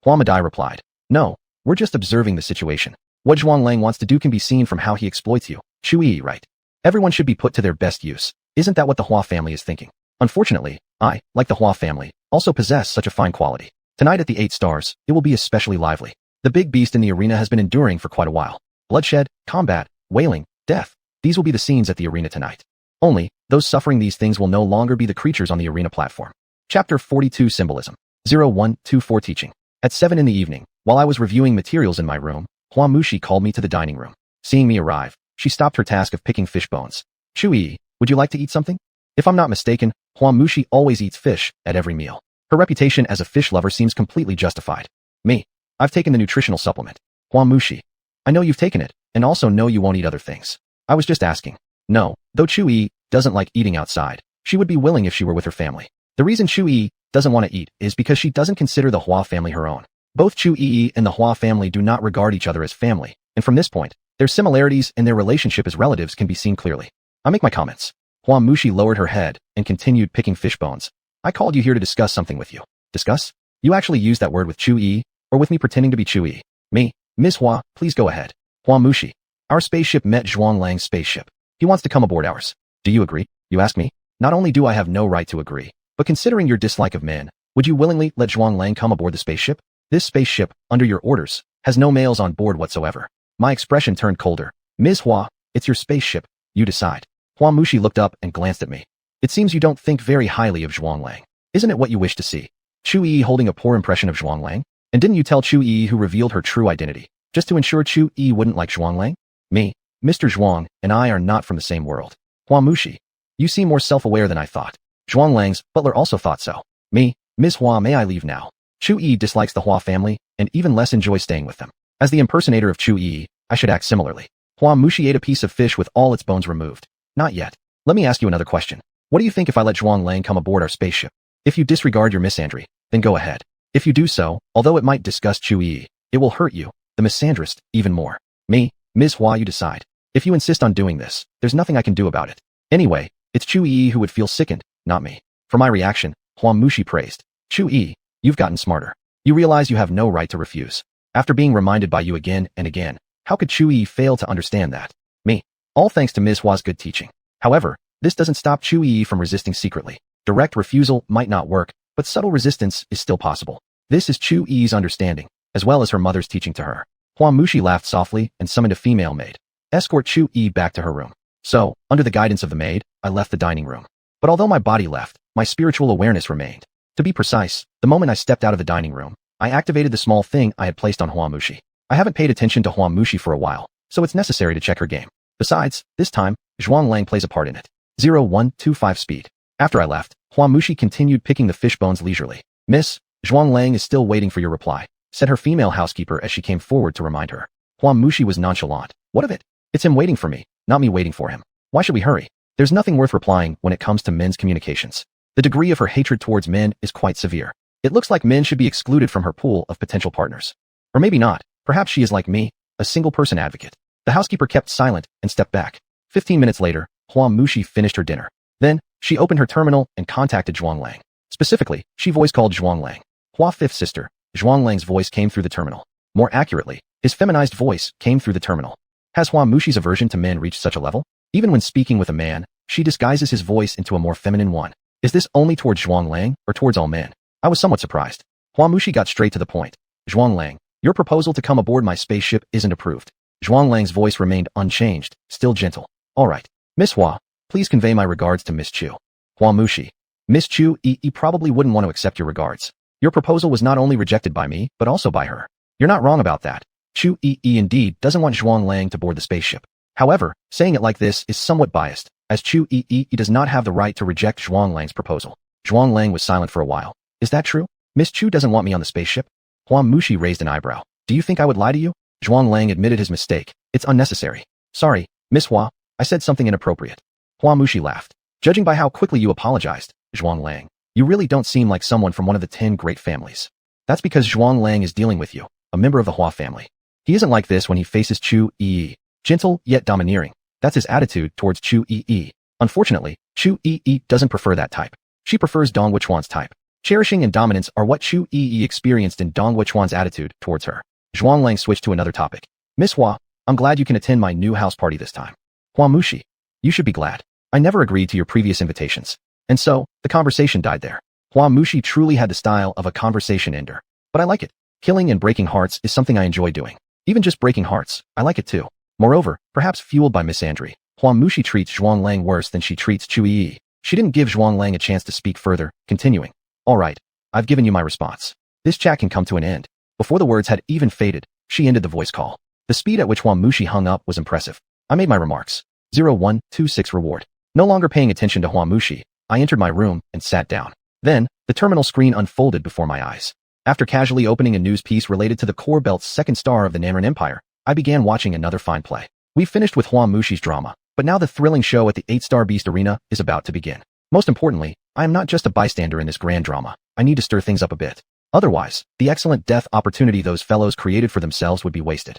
Hua Madai replied, no, we're just observing the situation. What Zhuanglang wants to do can be seen from how he exploits you. Chu Yi, right? Everyone should be put to their best use. Isn't that what the Hua family is thinking? Unfortunately, I, like the Hua family, also possess such a fine quality. Tonight at the 8 Stars, it will be especially lively. The big beast in the arena has been enduring for quite a while. Bloodshed, combat, wailing, death. These will be the scenes at the arena tonight. Only, those suffering these things will no longer be the creatures on the arena platform. Chapter 42 Symbolism. 0124 Teaching. At 7 in the evening, while I was reviewing materials in my room, Hua Mushi called me to the dining room. Seeing me arrive, she stopped her task of picking fish bones. Chu Yi, would you like to eat something? If I'm not mistaken, Hua Mushi always eats fish at every meal. Her reputation as a fish lover seems completely justified. Me. I've taken the nutritional supplement. Hua Mushi. I know you've taken it, and also know you won't eat other things. I was just asking. No, though Chu Yi doesn't like eating outside, she would be willing if she were with her family. The reason Chu Yi doesn't want to eat is because she doesn't consider the Hua family her own. Both Chu Yi and the Hua family do not regard each other as family, and from this point, their similarities and their relationship as relatives can be seen clearly. I make my comments. Hua Mushi lowered her head and continued picking fish bones. I called you here to discuss something with you. Discuss? You actually used that word with Chu Yi, or with me pretending to be Chu Yi? Me. Ms. Hua, please go ahead. Hua Mushi. Our spaceship met Zhuanglang's spaceship. He wants to come aboard ours. Do you agree? You ask me. Not only do I have no right to agree, but considering your dislike of men, would you willingly let Zhuanglang come aboard the spaceship? This spaceship, under your orders, has no males on board whatsoever. My expression turned colder. Ms. Hua, it's your spaceship. You decide. Hua Mushi looked up and glanced at me. It seems you don't think very highly of Zhuanglang. Isn't it what you wish to see? Chu Yi holding a poor impression of Zhuanglang? And didn't you tell Chu Yi who revealed her true identity, just to ensure Chu Yi wouldn't like Zhuanglang? Me, Mr. Zhuang, and I are not from the same world. Hua Mushi. You seem more self-aware than I thought. Zhuanglang's butler also thought so. Me, Ms. Hua, may I leave now? Chu Yi dislikes the Hua family, and even less enjoys staying with them. As the impersonator of Chu Yi, I should act similarly. Hua Mushi ate a piece of fish with all its bones removed. Not yet. Let me ask you another question. What do you think if I let Zhuanglang come aboard our spaceship? If you disregard your misandry, then go ahead. If you do so, although it might disgust Chu Yi, it will hurt you, the misandrist, even more. Me, Ms. Hua, you decide. If you insist on doing this, there's nothing I can do about it. Anyway, it's Chu Yi who would feel sickened, not me. For my reaction, Hua Mushi praised. Chu Yi, you've gotten smarter. You realize you have no right to refuse. After being reminded by you again and again, how could Chu Yi fail to understand that? Me. All thanks to Ms. Hua's good teaching. However, this doesn't stop Chu Yi from resisting secretly. Direct refusal might not work, but subtle resistance is still possible. This is Chu Yi's understanding, as well as her mother's teaching to her. Hua Mushi laughed softly and summoned a female maid. Escort Chu Yi back to her room. So, under the guidance of the maid, I left the dining room. But although my body left, my spiritual awareness remained. To be precise, the moment I stepped out of the dining room, I activated the small thing I had placed on Hua Mushi. I haven't paid attention to Hua Mushi for a while, so it's necessary to check her game. Besides, this time, Zhuanglang plays a part in it. 0125 speed. After I left, Hua Mushi continued picking the fish bones leisurely. Miss, Zhuanglang is still waiting for your reply, said her female housekeeper as she came forward to remind her. Hua Mushi was nonchalant. What of it? It's him waiting for me, not me waiting for him. Why should we hurry? There's nothing worth replying when it comes to men's communications. The degree of her hatred towards men is quite severe. It looks like men should be excluded from her pool of potential partners. Or maybe not. Perhaps she is like me, a single-person advocate. The housekeeper kept silent and stepped back. 15 minutes later, Hua Mushi finished her dinner. Then, she opened her terminal and contacted Zhuanglang. Specifically, she voice-called Zhuanglang. Hua fifth sister. Zhuanglang's voice came through the terminal. More accurately, his feminized voice came through the terminal. Has Hua Mushi's aversion to men reached such a level? Even when speaking with a man, she disguises his voice into a more feminine one. Is this only towards Zhuanglang or towards all men? I was somewhat surprised. Hua Mushi got straight to the point. Zhuanglang, your proposal to come aboard my spaceship isn't approved. Zhuanglang's voice remained unchanged, still gentle. All right. Miss Hua, please convey my regards to Miss Chu. Hua Mushi. Miss Chu Yi probably wouldn't want to accept your regards. Your proposal was not only rejected by me, but also by her. You're not wrong about that. Chu Yi indeed doesn't want Zhuanglang to board the spaceship. However, saying it like this is somewhat biased, as Chu Yi does not have the right to reject Zhuanglang's proposal. Zhuanglang was silent for a while. Is that true? Miss Chu doesn't want me on the spaceship? Hua Mushi raised an eyebrow. Do you think I would lie to you? Zhuanglang admitted his mistake, It's unnecessary. Sorry, Miss Hua, I said something inappropriate. Hua Mushi laughed. Judging by how quickly you apologized, Zhuang Lang, you really don't seem like someone from one of the 10 great families. That's because Zhuang Lang is dealing with you, a member of the Hua family. He isn't like this when he faces Chu Yi. Gentle, yet domineering. That's his attitude towards Chu Yi. Unfortunately, Chu Yi doesn't prefer that type. She prefers Dong Wuchuan's type. Cherishing and dominance are what Chu Yi experienced in Dong Wuchuan's attitude towards her. Zhuang Lang switched to another topic. Miss Hua, I'm glad you can attend my new house party this time. Hua Mushi, you should be glad. I never agreed to your previous invitations. And so, the conversation died there. Hua Mushi truly had the style of a conversation ender. But I like it. Killing and breaking hearts is something I enjoy doing. Even just breaking hearts, I like it too. Moreover, perhaps fueled by misandry, Hua Mushi treats Zhuang Lang worse than she treats Chu Yi. She didn't give Zhuang Lang a chance to speak further, continuing. Alright, I've given you my response. This chat can come to an end. Before the words had even faded, she ended the voice call. The speed at which Hua Mushi hung up was impressive. I made my remarks. 0126 reward. No longer paying attention to Hua Mushi, I entered my room and sat down. Then, the terminal screen unfolded before my eyes. After casually opening a news piece related to the core belt's second star of the Namran Empire, I began watching another fine play. We finished with Hua Mushi's drama, but now the thrilling show at the 8-star Beast Arena is about to begin. Most importantly, I am not just a bystander in this grand drama. I need to stir things up a bit. Otherwise, the excellent death opportunity those fellows created for themselves would be wasted.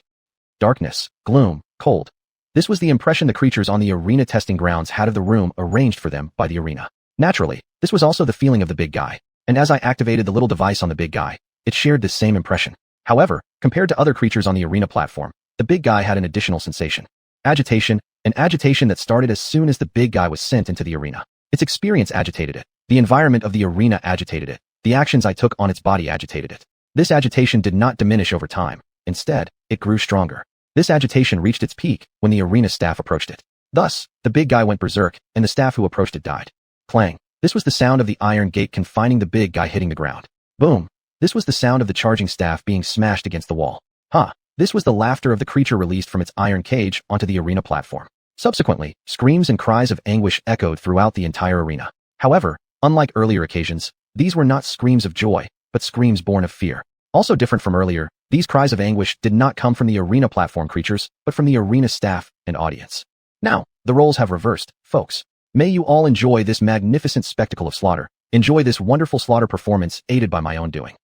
Darkness, gloom, cold. This was the impression the creatures on the arena testing grounds had of the room arranged for them by the arena. Naturally, this was also the feeling of the big guy, and as I activated the little device on the big guy, it shared this same impression. However, compared to other creatures on the arena platform, the big guy had an additional sensation. Agitation, an agitation that started as soon as the big guy was sent into the arena. Its experience agitated it. The environment of the arena agitated it. The actions I took on its body agitated it. This agitation did not diminish over time. Instead, it grew stronger. This agitation reached its peak when the arena staff approached it. Thus, the big guy went berserk, and the staff who approached it died. Clang. This was the sound of the iron gate confining the big guy hitting the ground. Boom. This was the sound of the charging staff being smashed against the wall. Ha. This was the laughter of the creature released from its iron cage onto the arena platform. Subsequently, screams and cries of anguish echoed throughout the entire arena. However, unlike earlier occasions, these were not screams of joy, but screams born of fear. Also different from earlier, these cries of anguish did not come from the arena platform creatures, but from the arena staff and audience. Now, the roles have reversed, folks. May you all enjoy this magnificent spectacle of slaughter. Enjoy this wonderful slaughter performance aided by my own doing.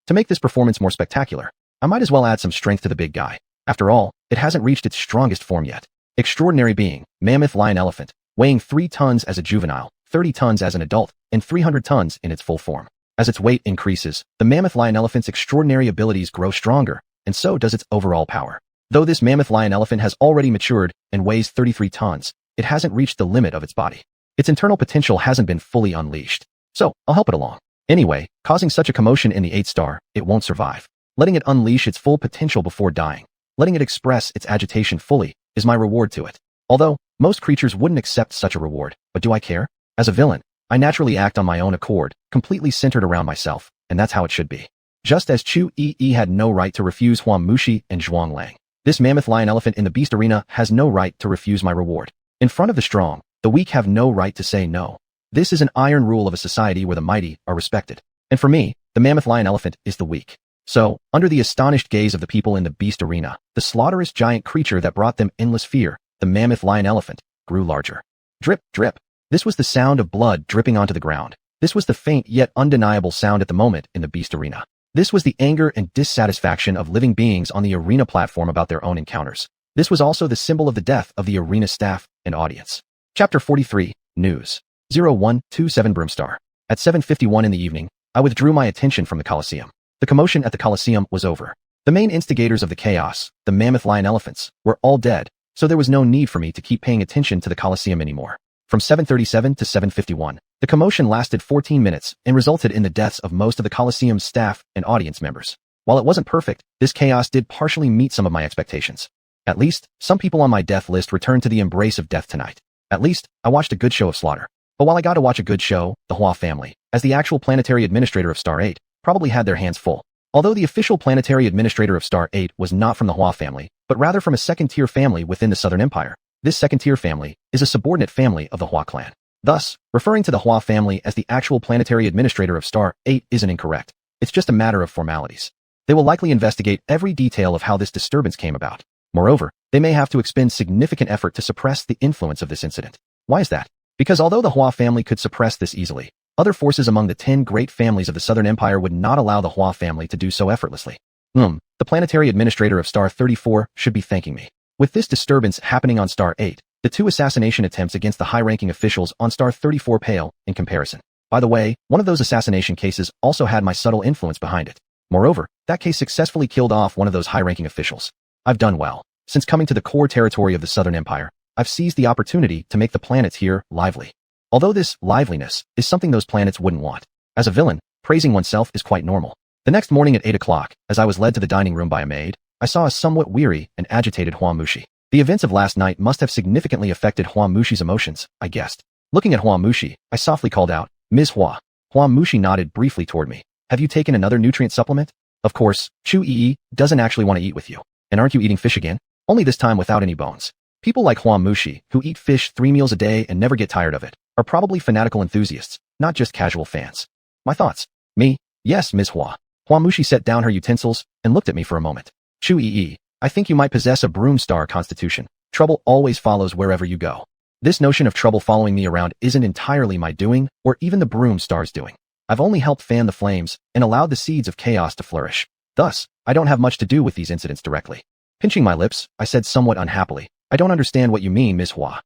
To make this performance more spectacular, I might as well add some strength to the big guy. After all, it hasn't reached its strongest form yet. Extraordinary being, mammoth lion elephant, weighing 3 tons as a juvenile, 30 tons as an adult, and 300 tons in its full form. As its weight increases, the mammoth lion elephant's extraordinary abilities grow stronger, and so does its overall power. Though this mammoth lion elephant has already matured and weighs 33 tons, it hasn't reached the limit of its body. Its internal potential hasn't been fully unleashed. So, I'll help it along. Anyway, causing such a commotion in the 8-star, it won't survive. Letting it unleash its full potential before dying, letting it express its agitation fully, is my reward to it. Although, most creatures wouldn't accept such a reward, but do I care? As a villain, I naturally act on my own accord, completely centered around myself, and that's how it should be. Just as Chu Yi had no right to refuse Hua Mushi and Zhuang Lang, this mammoth lion elephant in the beast arena has no right to refuse my reward. In front of the strong, the weak have no right to say no. This is an iron rule of a society where the mighty are respected. And for me, the mammoth lion elephant is the weak. So, under the astonished gaze of the people in the beast arena, the slaughterous giant creature that brought them endless fear, the mammoth lion elephant, grew larger. Drip, drip. This was the sound of blood dripping onto the ground. This was the faint yet undeniable sound at the moment in the beast arena. This was the anger and dissatisfaction of living beings on the arena platform about their own encounters. This was also the symbol of the death of the arena staff and audience. Chapter 43, News. 0127 Broomstar. At 7:51 in the evening, I withdrew my attention from the Colosseum. The commotion at the Colosseum was over. The main instigators of the chaos, the mammoth lion elephants, were all dead, so there was no need for me to keep paying attention to the Colosseum anymore. From 7:37 to 7:51, the commotion lasted 14 minutes and resulted in the deaths of most of the Colosseum's staff and audience members. While it wasn't perfect, this chaos did partially meet some of my expectations. At least, some people on my death list returned to the embrace of death tonight. At least, I watched a good show of slaughter. But while I got to watch a good show, the Hua family, as the actual planetary administrator of Star 8, probably had their hands full. Although the official planetary administrator of Star 8 was not from the Hua family, but rather from a second-tier family within the Southern Empire, this second-tier family is a subordinate family of the Hua clan. Thus, referring to the Hua family as the actual planetary administrator of Star 8 isn't incorrect. It's just a matter of formalities. They will likely investigate every detail of how this disturbance came about. Moreover, they may have to expend significant effort to suppress the influence of this incident. Why is that? Because although the Hua family could suppress this easily, other forces among the 10 great families of the Southern Empire would not allow the Hua family to do so effortlessly. The planetary administrator of Star 34 should be thanking me. With this disturbance happening on Star 8, the 2 assassination attempts against the high-ranking officials on Star 34 pale in comparison. By the way, one of those assassination cases also had my subtle influence behind it. Moreover, that case successfully killed off one of those high-ranking officials. I've done well. Since coming to the core territory of the Southern Empire, I've seized the opportunity to make the planets here lively. Although this liveliness is something those planets wouldn't want. As a villain, praising oneself is quite normal. The next morning at 8 o'clock, as I was led to the dining room by a maid, I saw a somewhat weary and agitated Hua Mushi. The events of last night must have significantly affected Hua Mushi's emotions, I guessed. Looking at Hua Mushi, I softly called out, "Ms. Hua." Hua Mushi nodded briefly toward me. "Have you taken another nutrient supplement?" "Of course, Chu Yi doesn't actually want to eat with you. And aren't you eating fish again? Only this time without any bones." People like Hua Mushi, who eat fish 3 meals a day and never get tired of it, are probably fanatical enthusiasts, not just casual fans. My thoughts. Me? Yes, Ms. Hua. Hua Mushi set down her utensils and looked at me for a moment. "Chu Yi, I think you might possess a broom star constitution. Trouble always follows wherever you go. This notion of trouble following me around isn't entirely my doing, or even the broom star's doing. I've only helped fan the flames and allowed the seeds of chaos to flourish. Thus, I don't have much to do with these incidents directly." Pinching my lips, I said somewhat unhappily, "I don't understand what you mean, Ms. Hua."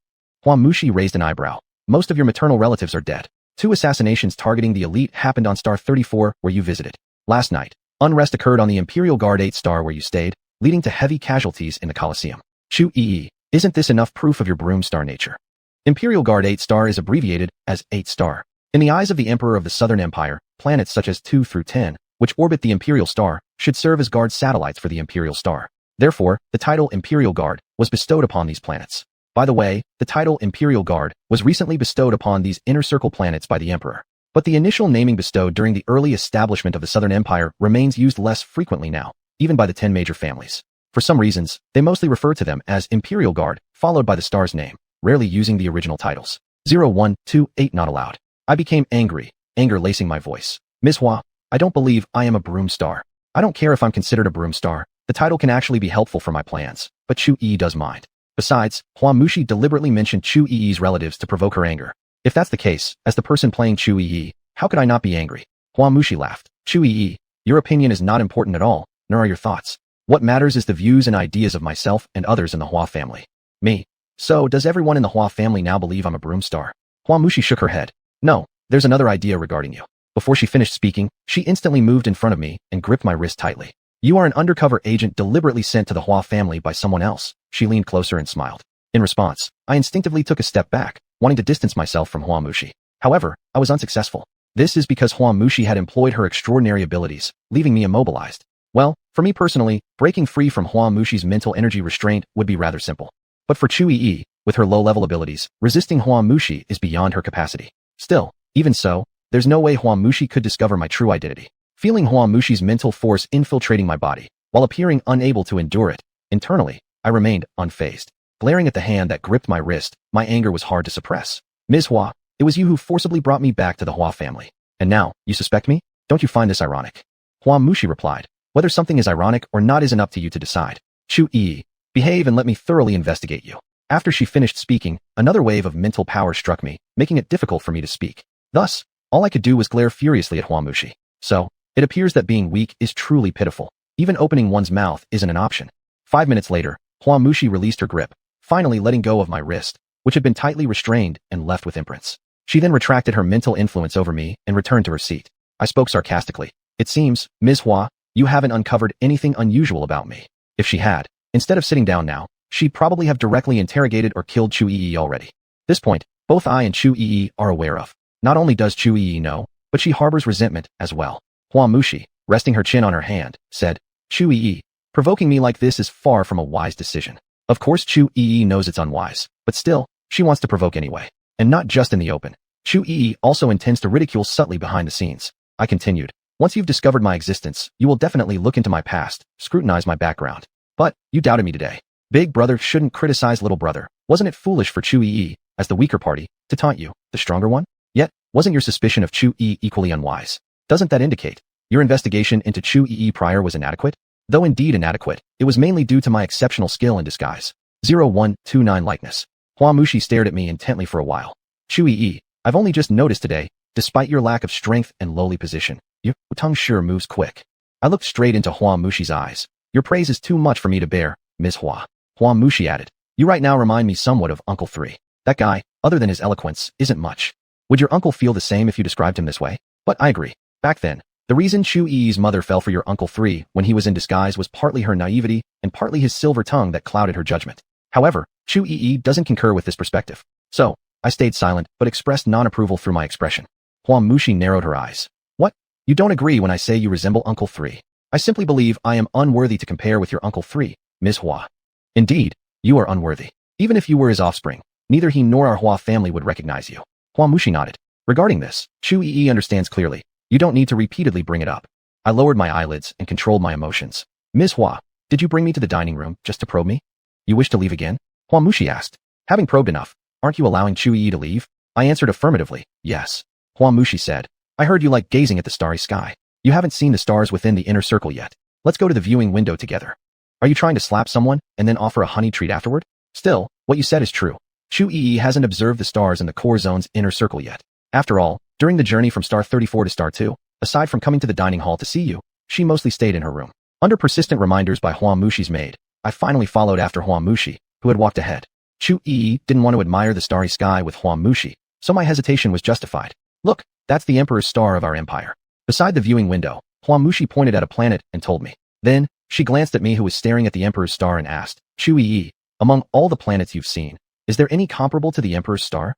Hua Mushi raised an eyebrow. "Most of your maternal relatives are dead. 2 assassinations targeting the elite happened on Star 34 where you visited. Last night, unrest occurred on the Imperial Guard 8 star where you stayed, leading to heavy casualties in the Colosseum. Chu Yi, isn't this enough proof of your broom star nature?" Imperial Guard 8 star is abbreviated as 8 star. In the eyes of the Emperor of the Southern Empire, planets such as 2 through 10, which orbit the Imperial Star, should serve as guard satellites for the Imperial Star. Therefore, the title Imperial Guard was bestowed upon these planets. By the way, the title Imperial Guard was recently bestowed upon these inner circle planets by the Emperor. But the initial naming bestowed during the early establishment of the Southern Empire remains used less frequently now, even by the 10 major families. For some reasons, they mostly refer to them as Imperial Guard, followed by the star's name, rarely using the original titles. 0128 not allowed. I became angry, anger lacing my voice. "Ms. Hua, I don't believe I am a broom star. I don't care if I'm considered a broom star. The title can actually be helpful for my plans, but Chu Yi does mind." Besides, Hua Mushi deliberately mentioned Chu Yi's relatives to provoke her anger. If that's the case, as the person playing Chu Yi, how could I not be angry? Hua Mushi laughed. "Chu Yi, your opinion is not important at all, nor are your thoughts. What matters is the views and ideas of myself and others in the Hua family." "Me? So, does everyone in the Hua family now believe I'm a broom star?" Hua Mushi shook her head. "No, there's another idea regarding you." Before she finished speaking, she instantly moved in front of me and gripped my wrist tightly. "You are an undercover agent deliberately sent to the Hua family by someone else." She leaned closer and smiled. In response, I instinctively took a step back, wanting to distance myself from Hua Mushi. However, I was unsuccessful. This is because Hua Mushi had employed her extraordinary abilities, leaving me immobilized. Well, for me personally, breaking free from Hua Mushi's mental energy restraint would be rather simple. But for Chu Yi, with her low-level abilities, resisting Hua Mushi is beyond her capacity. Still, even so, there's no way Hua Mushi could discover my true identity. Feeling Hua Mushi's mental force infiltrating my body, while appearing unable to endure it, internally, I remained unfazed. Glaring at the hand that gripped my wrist, my anger was hard to suppress. "Ms. Hua, it was you who forcibly brought me back to the Hua family. And now, you suspect me? Don't you find this ironic?" Hua Mushi replied, "Whether something is ironic or not isn't up to you to decide. Chu Yi, behave and let me thoroughly investigate you." After she finished speaking, another wave of mental power struck me, making it difficult for me to speak. Thus, all I could do was glare furiously at Hua Mushi. So, it appears that being weak is truly pitiful. Even opening one's mouth isn't an option. 5 minutes later, Hua Mushi released her grip, finally letting go of my wrist, which had been tightly restrained and left with imprints. She then retracted her mental influence over me and returned to her seat. I spoke sarcastically. "It seems, Ms. Hua, you haven't uncovered anything unusual about me." If she had, instead of sitting down now, she'd probably have directly interrogated or killed Chu Yi already. This point, both I and Chu Yi are aware of. Not only does Chu Yi know, but she harbors resentment as well. Hua Mushi, resting her chin on her hand, said, "Chu Yi, provoking me like this is far from a wise decision." Of course Chu Yi knows it's unwise, but still, she wants to provoke anyway. And not just in the open. Chu Yi also intends to ridicule subtly behind the scenes. I continued, "Once you've discovered my existence, you will definitely look into my past, scrutinize my background. But, you doubted me today. Big brother shouldn't criticize little brother. Wasn't it foolish for Chu Yi, as the weaker party, to taunt you, the stronger one? Yet, wasn't your suspicion of Chu Yi equally unwise? Doesn't that indicate your investigation into Chu Yi prior was inadequate? Though indeed inadequate, it was mainly due to my exceptional skill in disguise. 0129 likeness. Hua Mushi stared at me intently for a while. Chui, I've only just noticed today, despite your lack of strength and lowly position, your tongue sure moves quick. I looked straight into Hua Mushi's eyes. Your praise is too much for me to bear, Ms. Hua. Hua Mushi added. You right now remind me somewhat of Uncle 3. That guy, other than his eloquence, isn't much. Would your uncle feel the same if you described him this way? But I agree. Back then, the reason Chu-Yi's mother fell for your Uncle 3 when he was in disguise was partly her naivety and partly his silver tongue that clouded her judgment. However, Chu-Yi doesn't concur with this perspective. So, I stayed silent but expressed non-approval through my expression. Hua Mushi narrowed her eyes. What? You don't agree when I say you resemble Uncle 3? I simply believe I am unworthy to compare with your Uncle 3, Ms. Hua. Indeed, you are unworthy. Even if you were his offspring, neither he nor our Hua family would recognize you. Hua Mushi nodded. Regarding this, Chu-Yi understands clearly. You don't need to repeatedly bring it up. I lowered my eyelids and controlled my emotions. Ms. Hua, did you bring me to the dining room just to probe me? You wish to leave again? Hua Mushi asked. Having probed enough, aren't you allowing Chu-Yi to leave? I answered affirmatively, yes. Hua Mushi said. I heard you like gazing at the starry sky. You haven't seen the stars within the inner circle yet. Let's go to the viewing window together. Are you trying to slap someone and then offer a honey treat afterward? Still, what you said is true. Chu-Yi hasn't observed the stars in the core zone's inner circle yet. After all, during the journey from star 34 to star 2, aside from coming to the dining hall to see you, she mostly stayed in her room. Under persistent reminders by Hua Mushi's maid, I finally followed after Hua Mushi, who had walked ahead. Chu-Yi didn't want to admire the starry sky with Hua Mushi, so my hesitation was justified. Look, that's the Emperor's star of our empire. Beside the viewing window, Hua Mushi pointed at a planet and told me. Then, she glanced at me who was staring at the Emperor's star and asked, Chu-Yi, among all the planets you've seen, is there any comparable to the Emperor's star?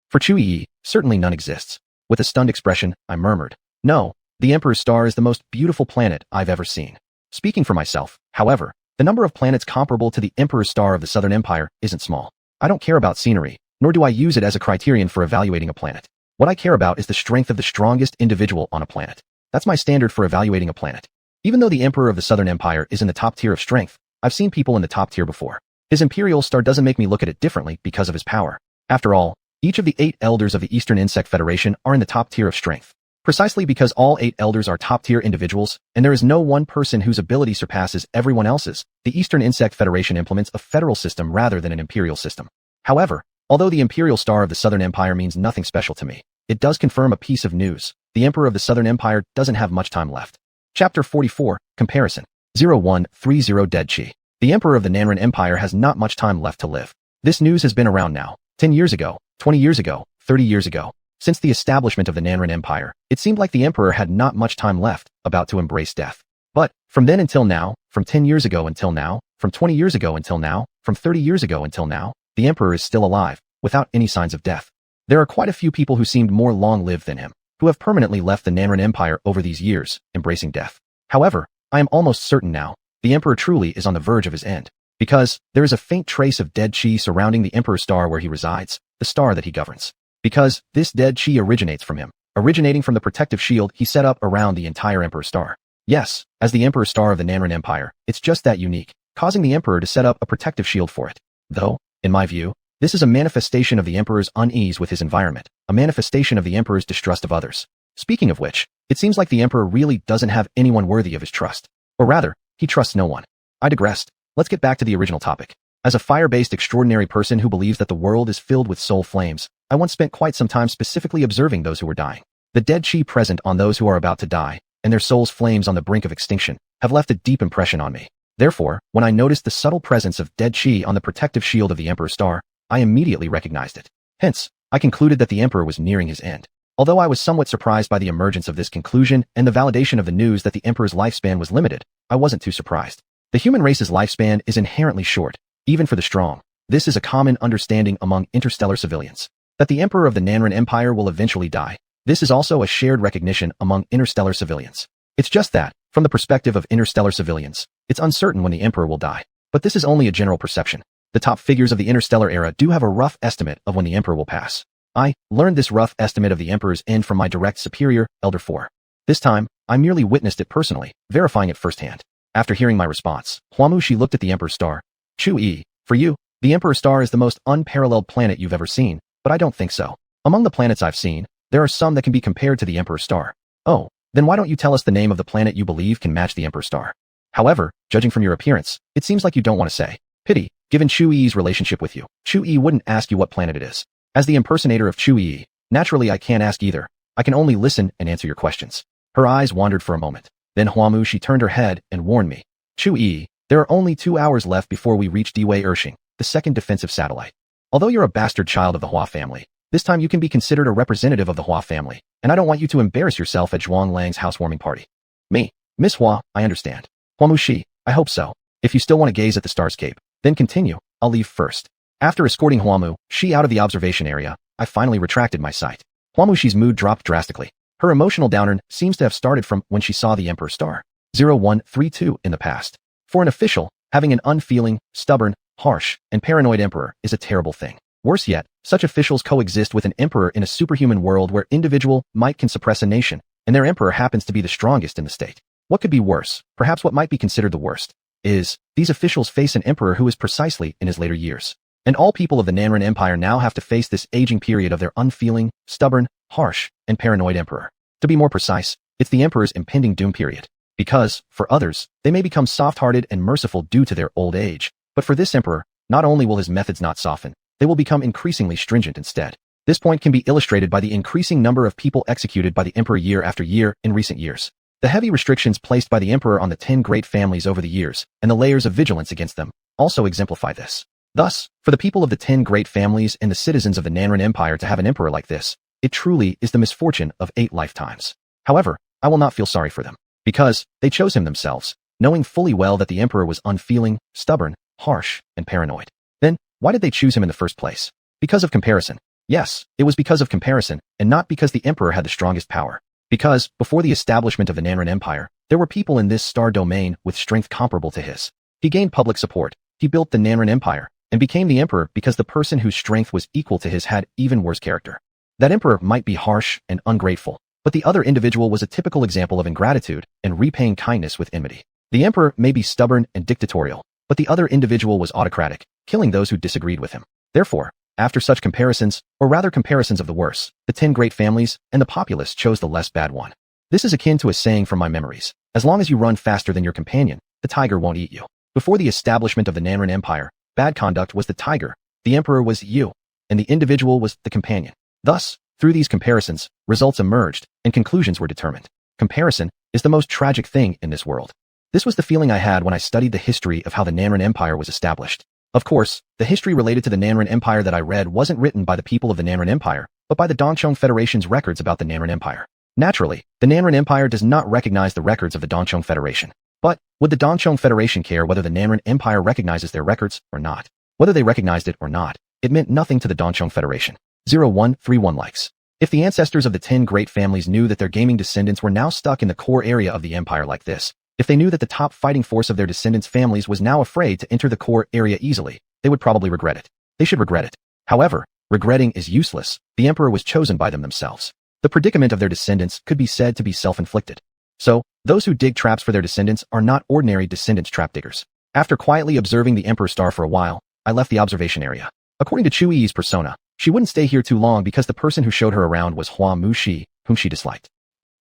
For Chu-Yi, certainly none exists. With a stunned expression, I murmured, no, the Emperor's star is the most beautiful planet I've ever seen. Speaking for myself, however, the number of planets comparable to the Emperor's star of the Southern Empire isn't small. I don't care about scenery, nor do I use it as a criterion for evaluating a planet. What I care about is the strength of the strongest individual on a planet. That's my standard for evaluating a planet. Even though the Emperor of the Southern Empire is in the top tier of strength, I've seen people in the top tier before. His imperial star doesn't make me look at it differently because of his power. After all, each of the 8 elders of the Eastern Insect Federation are in the top tier of strength. Precisely because all 8 elders are top-tier individuals, and there is no one person whose ability surpasses everyone else's, the Eastern Insect Federation implements a federal system rather than an imperial system. However, although the imperial star of the Southern Empire means nothing special to me, it does confirm a piece of news. The Emperor of the Southern Empire doesn't have much time left. Chapter 44, Comparison. 0130 Dead Chi. The Emperor of the Nanren Empire has not much time left to live. This news has been around now. 10 years ago, 20 years ago, 30 years ago. Since the establishment of the Nanren Empire, it seemed like the Emperor had not much time left, about to embrace death. But, from then until now, from 10 years ago until now, from 20 years ago until now, from 30 years ago until now, the Emperor is still alive, without any signs of death. There are quite a few people who seemed more long-lived than him, who have permanently left the Nanren Empire over these years, embracing death. However, I am almost certain now, the Emperor truly is on the verge of his end. Because, there is a faint trace of dead chi surrounding the Emperor's star where he resides, the star that he governs. Because, this dead chi originates from him, originating from the protective shield he set up around the entire Emperor's star. Yes, as the Emperor's star of the Nanren Empire, it's just that unique, causing the Emperor to set up a protective shield for it. Though, in my view, this is a manifestation of the Emperor's unease with his environment, a manifestation of the Emperor's distrust of others. Speaking of which, it seems like the Emperor really doesn't have anyone worthy of his trust. Or rather, he trusts no one. I digressed. Let's get back to the original topic. As a fire-based extraordinary person who believes that the world is filled with soul flames, I once spent quite some time specifically observing those who were dying. The dead chi present on those who are about to die, and their souls' flames on the brink of extinction, have left a deep impression on me. Therefore, when I noticed the subtle presence of dead chi on the protective shield of the Emperor's star, I immediately recognized it. Hence, I concluded that the Emperor was nearing his end. Although I was somewhat surprised by the emergence of this conclusion and the validation of the news that the Emperor's lifespan was limited, I wasn't too surprised. The human race's lifespan is inherently short, even for the strong. This is a common understanding among interstellar civilians. That the Emperor of the Nanren Empire will eventually die. This is also a shared recognition among interstellar civilians. It's just that, from the perspective of interstellar civilians, it's uncertain when the Emperor will die. But this is only a general perception. The top figures of the interstellar era do have a rough estimate of when the Emperor will pass. I learned this rough estimate of the Emperor's end from my direct superior, Elder 4. This time, I merely witnessed it personally, verifying it firsthand. After hearing my response, Hua Mushi looked at the Emperor's star. Chu-Yi, for you, the Emperor's star is the most unparalleled planet you've ever seen, but I don't think so. Among the planets I've seen, there are some that can be compared to the Emperor's star. Oh, then why don't you tell us the name of the planet you believe can match the Emperor's star? However, judging from your appearance, it seems like you don't want to say. Pity, given Chu Yi's relationship with you. Chu Yi wouldn't ask you what planet it is. As the impersonator of Chu Yi, naturally I can't ask either. I can only listen and answer your questions. Her eyes wandered for a moment. Then Huamu she turned her head and warned me. Chu Yi, there are only 2 hours left before we reach Dwei Ershing, the second defensive satellite. Although you're a bastard child of the Hua family, this time you can be considered a representative of the Hua family, and I don't want you to embarrass yourself at Zhuang Lang's housewarming party. Me, Miss Hua, I understand. Huamu Shi, I hope so. If you still want to gaze at the starscape, then continue. I'll leave first. After escorting Huamu Shi out of the observation area, I finally retracted my sight. Huamu Shi's mood dropped drastically. Her emotional downturn seems to have started from when she saw the Emperor star 0132 in the past. For an official, having an unfeeling, stubborn, harsh, and paranoid emperor is a terrible thing. Worse yet, such officials coexist with an emperor in a superhuman world where individual might can suppress a nation, and their emperor happens to be the strongest in the state. What could be worse, perhaps what might be considered the worst, is these officials face an emperor who is precisely in his later years. And all people of the Nanren Empire now have to face this aging period of their unfeeling, stubborn, harsh, and paranoid emperor. To be more precise, it's the emperor's impending doom period. Because, for others, they may become soft-hearted and merciful due to their old age. But for this emperor, not only will his methods not soften, they will become increasingly stringent instead. This point can be illustrated by the increasing number of people executed by the emperor year after year in recent years. The heavy restrictions placed by the emperor on the 10 great families over the years, and the layers of vigilance against them, also exemplify this. Thus, for the people of the 10 great families and the citizens of the Nanren Empire to have an emperor like this, it truly is the misfortune of 8 lifetimes. However, I will not feel sorry for them, because they chose him themselves, knowing fully well that the emperor was unfeeling, stubborn, harsh, and paranoid. Then, why did they choose him in the first place? Because of comparison. Yes, it was because of comparison, and not because the emperor had the strongest power. Because, before the establishment of the Nanren Empire, there were people in this star domain with strength comparable to his. He gained public support, he built the Nanren Empire, and became the emperor because the person whose strength was equal to his had even worse character. That emperor might be harsh and ungrateful, but the other individual was a typical example of ingratitude and repaying kindness with enmity. The emperor may be stubborn and dictatorial, but the other individual was autocratic, killing those who disagreed with him. Therefore, after such comparisons, or rather comparisons of the worse, the 10 great families and the populace chose the less bad one. This is akin to a saying from my memories. As long as you run faster than your companion, the tiger won't eat you. Before the establishment of the Nanren Empire, bad conduct was the tiger, the emperor was you, and the individual was the companion. Thus, through these comparisons, results emerged, and conclusions were determined. Comparison is the most tragic thing in this world. This was the feeling I had when I studied the history of how the Nanren Empire was established. Of course, the history related to the Nanren Empire that I read wasn't written by the people of the Nanren Empire, but by the Dongchong Federation's records about the Nanren Empire. Naturally, the Nanren Empire does not recognize the records of the Dongchong Federation. But, would the Dongchong Federation care whether the Nanren Empire recognizes their records or not? Whether they recognized it or not, it meant nothing to the Dongchong Federation. 0131 likes. If the ancestors of the 10 great families knew that their gaming descendants were now stuck in the core area of the empire like this, if they knew that the top fighting force of their descendants' families was now afraid to enter the core area easily, they would probably regret it. They should regret it. However, regretting is useless. The emperor was chosen by them themselves. The predicament of their descendants could be said to be self-inflicted. So, those who dig traps for their descendants are not ordinary descendants trap diggers. After quietly observing the Emperor star for a while, I left the observation area. According to Chu Yi's persona, she wouldn't stay here too long because the person who showed her around was Huamu Shi, whom she disliked.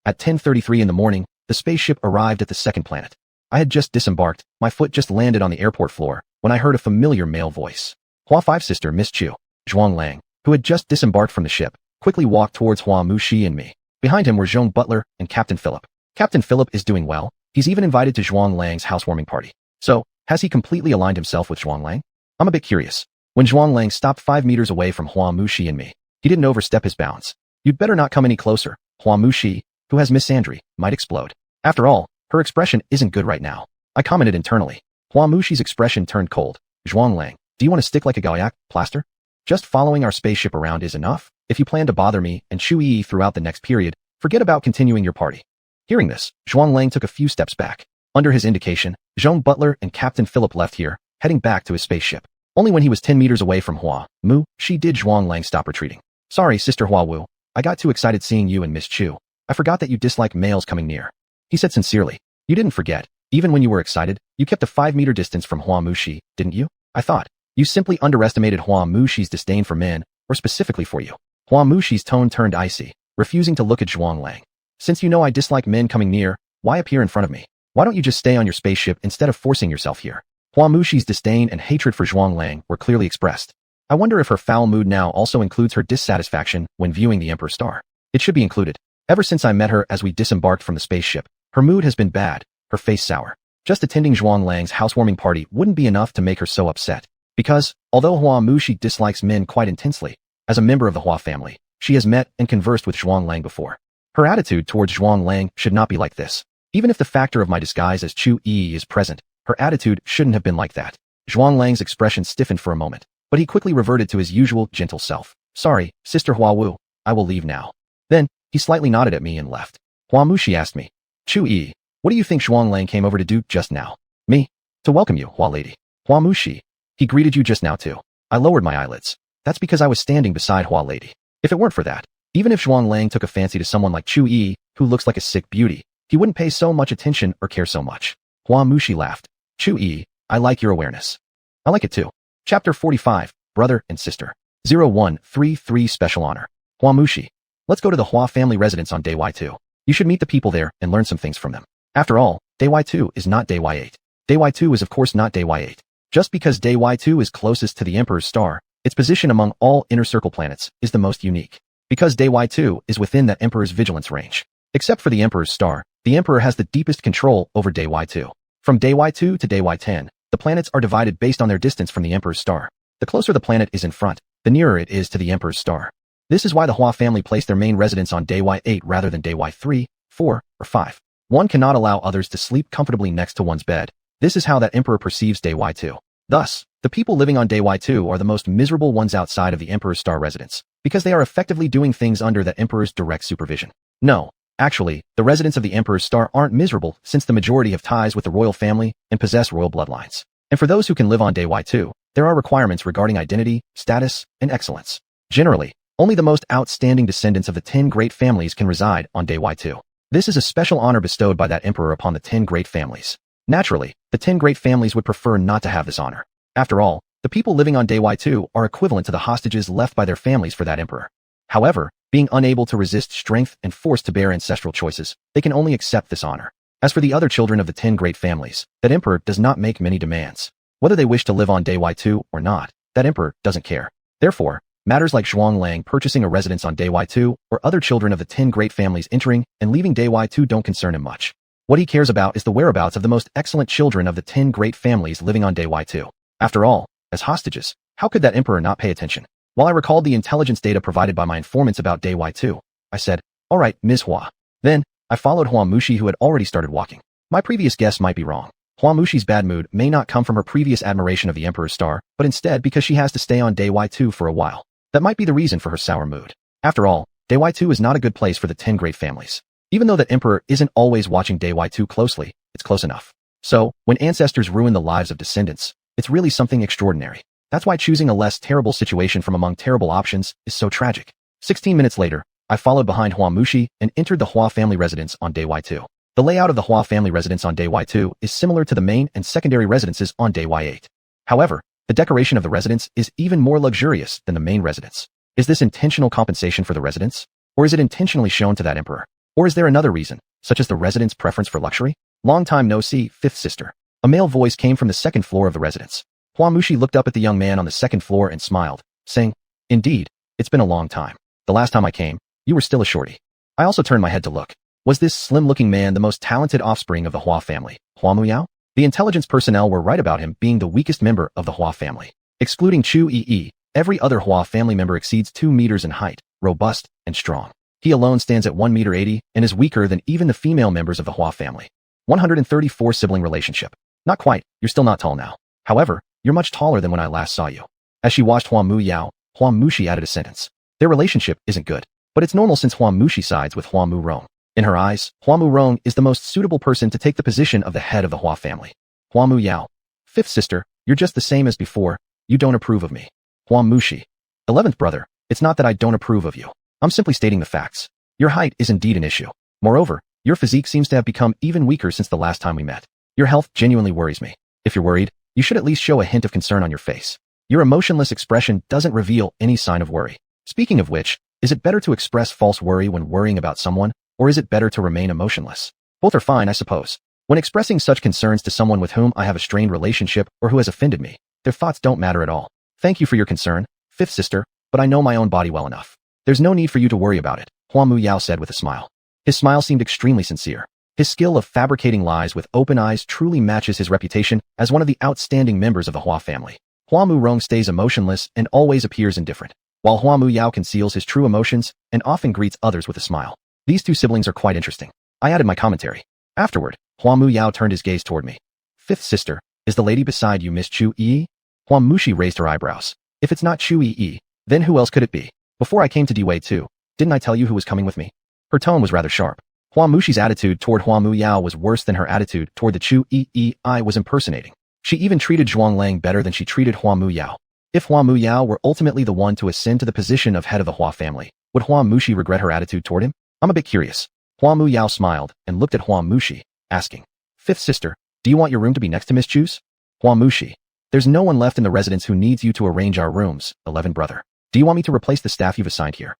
At 10:33 in the morning, the spaceship arrived at the second planet. I had just disembarked, my foot just landed on the airport floor, when I heard a familiar male voice. Hua Five sister Miss Chu, Zhuang Lang, who had just disembarked from the ship, quickly walked towards Huamu Shi and me. Behind him were Zhong Butler and Captain Philip. Captain Philip is doing well. He's even invited to Zhuang Lang's housewarming party. So, has he completely aligned himself with Zhuang Lang? I'm a bit curious. When Zhuang Lang stopped 5 meters away from Huamu Shi and me, he didn't overstep his bounds. You'd better not come any closer. Huamu Shi, who has misandry, might explode. After all, her expression isn't good right now. I commented internally. Huamu Shi's expression turned cold. Zhuang Lang, do you want to stick like a Gaiac plaster? Just following our spaceship around is enough. If you plan to bother me and Chu Yi throughout the next period, forget about continuing your party. Hearing this, Zhuang Lang took a few steps back. Under his indication, Zhong Butler and Captain Philip left here, heading back to his spaceship. Only when he was 10 meters away from Huamu Shi did Zhuang Lang stop retreating. Sorry, Sister Huawu. I got too excited seeing you and Miss Chu. I forgot that you dislike males coming near. He said sincerely. You didn't forget. Even when you were excited, you kept a 5-meter distance from Huamu Shi, didn't you? I thought. You simply underestimated Huamu Shi's disdain for men, or specifically for you. Huamu Shi's tone turned icy, refusing to look at Zhuang Lang. Since you know I dislike men coming near, why appear in front of me? Why don't you just stay on your spaceship instead of forcing yourself here? Hua Muxi's disdain and hatred for Zhuanglang were clearly expressed. I wonder if her foul mood now also includes her dissatisfaction when viewing the Emperor's star. It should be included. Ever since I met her as we disembarked from the spaceship, her mood has been bad, her face sour. Just attending Zhuanglang's housewarming party wouldn't be enough to make her so upset. Because, although Hua Muxi dislikes men quite intensely, as a member of the Hua family, she has met and conversed with Zhuanglang before. Her attitude towards Zhuanglang should not be like this. Even if the factor of my disguise as Chu Yi is present, her attitude shouldn't have been like that. Zhuanglang's expression stiffened for a moment, but he quickly reverted to his usual gentle self. Sorry, Sister Hua Wu, I will leave now. Then, he slightly nodded at me and left. Hua Muxi asked me, Chu Yi, what do you think Zhuanglang came over to do just now? Me? To welcome you, Hua Lady. Hua Muxi. He greeted you just now too. I lowered my eyelids. That's because I was standing beside Hua Lady. If it weren't for that, even if Zhuanglang took a fancy to someone like Chu Yi, who looks like a sick beauty, he wouldn't pay so much attention or care so much. Hua Muxi laughed. Chu Yi, I like your awareness. I like it too. Chapter 45, Brother and Sister. 0133 Special Honor. Hua Muxi. Let's go to the Hua family residence on day Y2. You should meet the people there and learn some things from them. After all, day Y2 is not day Y8. Day Y2 is of course not day Y8. Just because day Y2 is closest to the Emperor's star, its position among all inner circle planets is the most unique. Because day Y2 is within that Emperor's vigilance range. Except for the Emperor's star, the Emperor has the deepest control over day Y2. From day Y2 to day Y10, the planets are divided based on their distance from the Emperor's star. The closer the planet is in front, the nearer it is to the Emperor's star. This is why the Hua family placed their main residence on day Y8 rather than day Y3, 4, or 5. One cannot allow others to sleep comfortably next to one's bed. This is how that Emperor perceives day Y2. Thus, the people living on day Y2 are the most miserable ones outside of the Emperor's star residence, because they are effectively doing things under that Emperor's direct supervision. No, actually, the residents of the Emperor's star aren't miserable since the majority have ties with the royal family and possess royal bloodlines. And for those who can live on day Y2, there are requirements regarding identity, status, and excellence. Generally, only the most outstanding descendants of the 10 great families can reside on day Y2. This is a special honor bestowed by that emperor upon the 10 great families. Naturally, the 10 great families would prefer not to have this honor. After all, the people living on day Y2 are equivalent to the hostages left by their families for that emperor. However, being unable to resist strength and forced to bear ancestral choices, they can only accept this honor. As for the other children of the 10 great families, that emperor does not make many demands. Whether they wish to live on day Y2 or not, that emperor doesn't care. Therefore, matters like Zhuanglang purchasing a residence on day Y2 or other children of the 10 great families entering and leaving day Y2 don't concern him much. What he cares about is the whereabouts of the most excellent children of the 10 great families living on day Y2. After all, as hostages, how could that emperor not pay attention? While I recalled the intelligence data provided by my informants about day Y2, I said, all right, Ms. Hua. Then, I followed Hua Muxi who had already started walking. My previous guess might be wrong. Hua Muxi's bad mood may not come from her previous admiration of the Emperor's star, but instead because she has to stay on day Y2 for a while. That might be the reason for her sour mood. After all, day Y2 is not a good place for the 10 great families. Even though that emperor isn't always watching day Y2 closely, it's close enough. So, when ancestors ruin the lives of descendants, it's really something extraordinary. That's why choosing a less terrible situation from among terrible options is so tragic. 16 minutes later, I followed behind Hua Muxi and entered the Hua family residence on day Y2. The layout of the Hua family residence on day Y2 is similar to the main and secondary residences on day Y8. However, the decoration of the residence is even more luxurious than the main residence. Is this intentional compensation for the residence? Or is it intentionally shown to that emperor? Or is there another reason, such as the resident's preference for luxury? Long time no see, fifth sister. A male voice came from the second floor of the residence. Hua Muxi looked up at the young man on the second floor and smiled, saying, indeed, it's been a long time. The last time I came, you were still a shorty. I also turned my head to look. Was this slim-looking man the most talented offspring of the Hua family, Hua Muyao? The intelligence personnel were right about him being the weakest member of the Hua family. Excluding Chu Yi, every other Hua family member exceeds 2 meters in height, robust, and strong. He alone stands at 1 meter 80 and is weaker than even the female members of the Hua family. 134 sibling relationship. Not quite, you're still not tall now. However, you're much taller than when I last saw you. As she watched Hua Muyao, Hua Muxi added a sentence. Their relationship isn't good, but it's normal since Hua Muxi sides with Hua Murong. In her eyes, Hua Murong is the most suitable person to take the position of the head of the Hua family. Hua Muyao. Fifth sister, you're just the same as before, you don't approve of me. Hua Muxi. 11th brother, it's not that I don't approve of you. I'm simply stating the facts. Your height is indeed an issue. Moreover, your physique seems to have become even weaker since the last time we met. Your health genuinely worries me. If you're worried, you should at least show a hint of concern on your face. Your emotionless expression doesn't reveal any sign of worry. Speaking of which, is it better to express false worry when worrying about someone, or is it better to remain emotionless? Both are fine, I suppose. When expressing such concerns to someone with whom I have a strained relationship or who has offended me, their thoughts don't matter at all. Thank you for your concern, fifth sister, but I know my own body well enough. There's no need for you to worry about it, Huamu Yao said with a smile. His smile seemed extremely sincere. His skill of fabricating lies with open eyes truly matches his reputation as one of the outstanding members of the Hua family. Huamu Rong stays emotionless and always appears indifferent, while Huamu Yao conceals his true emotions and often greets others with a smile. These two siblings are quite interesting. I added my commentary. Afterward, Huamu Yao turned his gaze toward me. Fifth sister, is the lady beside you Miss Chu Yi? Huamushi raised her eyebrows. If it's not Chu Yi, then who else could it be? Before I came to Dway too, didn't I tell you who was coming with me? Her tone was rather sharp. Huamushi's attitude toward Huamu Yao was worse than her attitude toward the Chu Yi I was impersonating. She even treated Zhuang Lang better than she treated Huamu Yao. If Huamu Yao were ultimately the one to ascend to the position of head of the Hua family, would Huamushi regret her attitude toward him? I'm a bit curious. Huamu Yao smiled and looked at Huamushi, asking, Fifth sister, do you want your room to be next to Miss Chu's? Huamushi, there's no one left in the residence who needs you to arrange our rooms, 11 brother. Do you want me to replace the staff you've assigned here?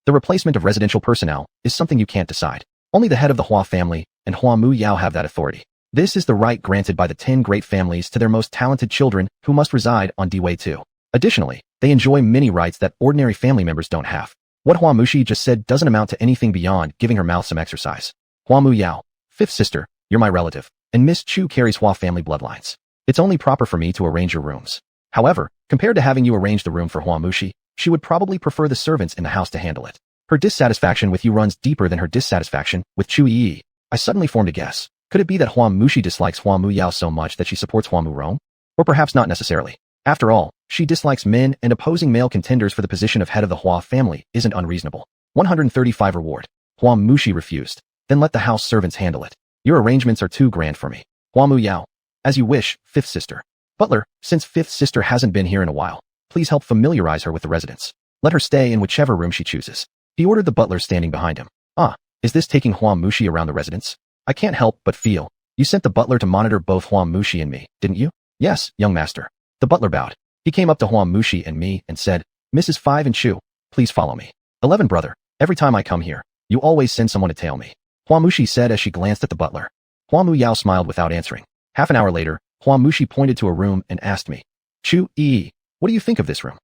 The replacement of residential personnel is something you can't decide. Only the head of the Hua family and Huamu Yao have that authority. This is the right granted by the 10 great families to their most talented children who must reside on Dway too. Additionally, they enjoy many rights that ordinary family members don't have. What Huamushi just said doesn't amount to anything beyond giving her mouth some exercise. Huamu Yao, fifth sister, you're my relative, and Miss Chu carries Hua family bloodlines. It's only proper for me to arrange your rooms. However, compared to having you arrange the room for Huamushi, she would probably prefer the servants in the house to handle it. Her dissatisfaction with you runs deeper than her dissatisfaction with Chu Yi. I suddenly formed a guess. Could it be that Huamushi dislikes Huamu Yao so much that she supports Huamu Rong? Or perhaps not necessarily. After all, she dislikes men, and opposing male contenders for the position of head of the Hua family isn't unreasonable. 135 reward. Huamushi refused. Then let the house servants handle it. Your arrangements are too grand for me. Huamu Yao. As you wish, fifth sister. Butler, since fifth sister hasn't been here in a while, please help familiarize her with the residence. Let her stay in whichever room she chooses. He ordered the butler standing behind him. Is this taking Huamushi around the residence? I can't help but feel. You sent the butler to monitor both Huamushi and me, didn't you? Yes, young master. The butler bowed. He came up to Huamushi and me and said, Mrs. Five and Chu, please follow me. 11 brother, every time I come here, you always send someone to tail me. Huamushi said as she glanced at the butler. Huamu Yao smiled without answering. Half an hour later, Huamushi pointed to a room and asked me, Chu Yi, what do you think of this room?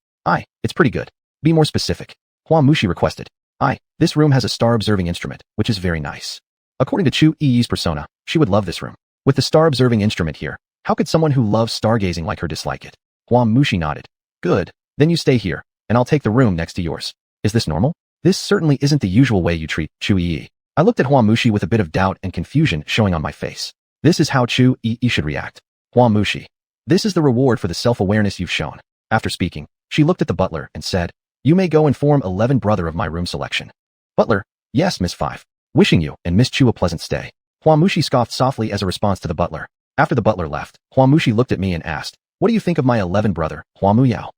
It's pretty good. Be more specific. Huamushi requested. This room has a star-observing instrument, which is very nice. According to Chu Yi's persona, she would love this room. With the star-observing instrument here, how could someone who loves stargazing like her dislike it? Huamushi nodded. Good, then you stay here, and I'll take the room next to yours. Is this normal? This certainly isn't the usual way you treat Chu Yi. I looked at Huamushi with a bit of doubt and confusion showing on my face. This is how Chu Yi should react. Huamushi. This is the reward for the self-awareness you've shown. After speaking, she looked at the butler and said, You may go inform 11 brother of my room selection. Butler. Yes, Miss Five. Wishing you and Miss Chu a pleasant stay. Huamushi scoffed softly as a response to the butler. After the butler left, Huamushi looked at me and asked, What do you think of my 11 brother, Huamu Yao?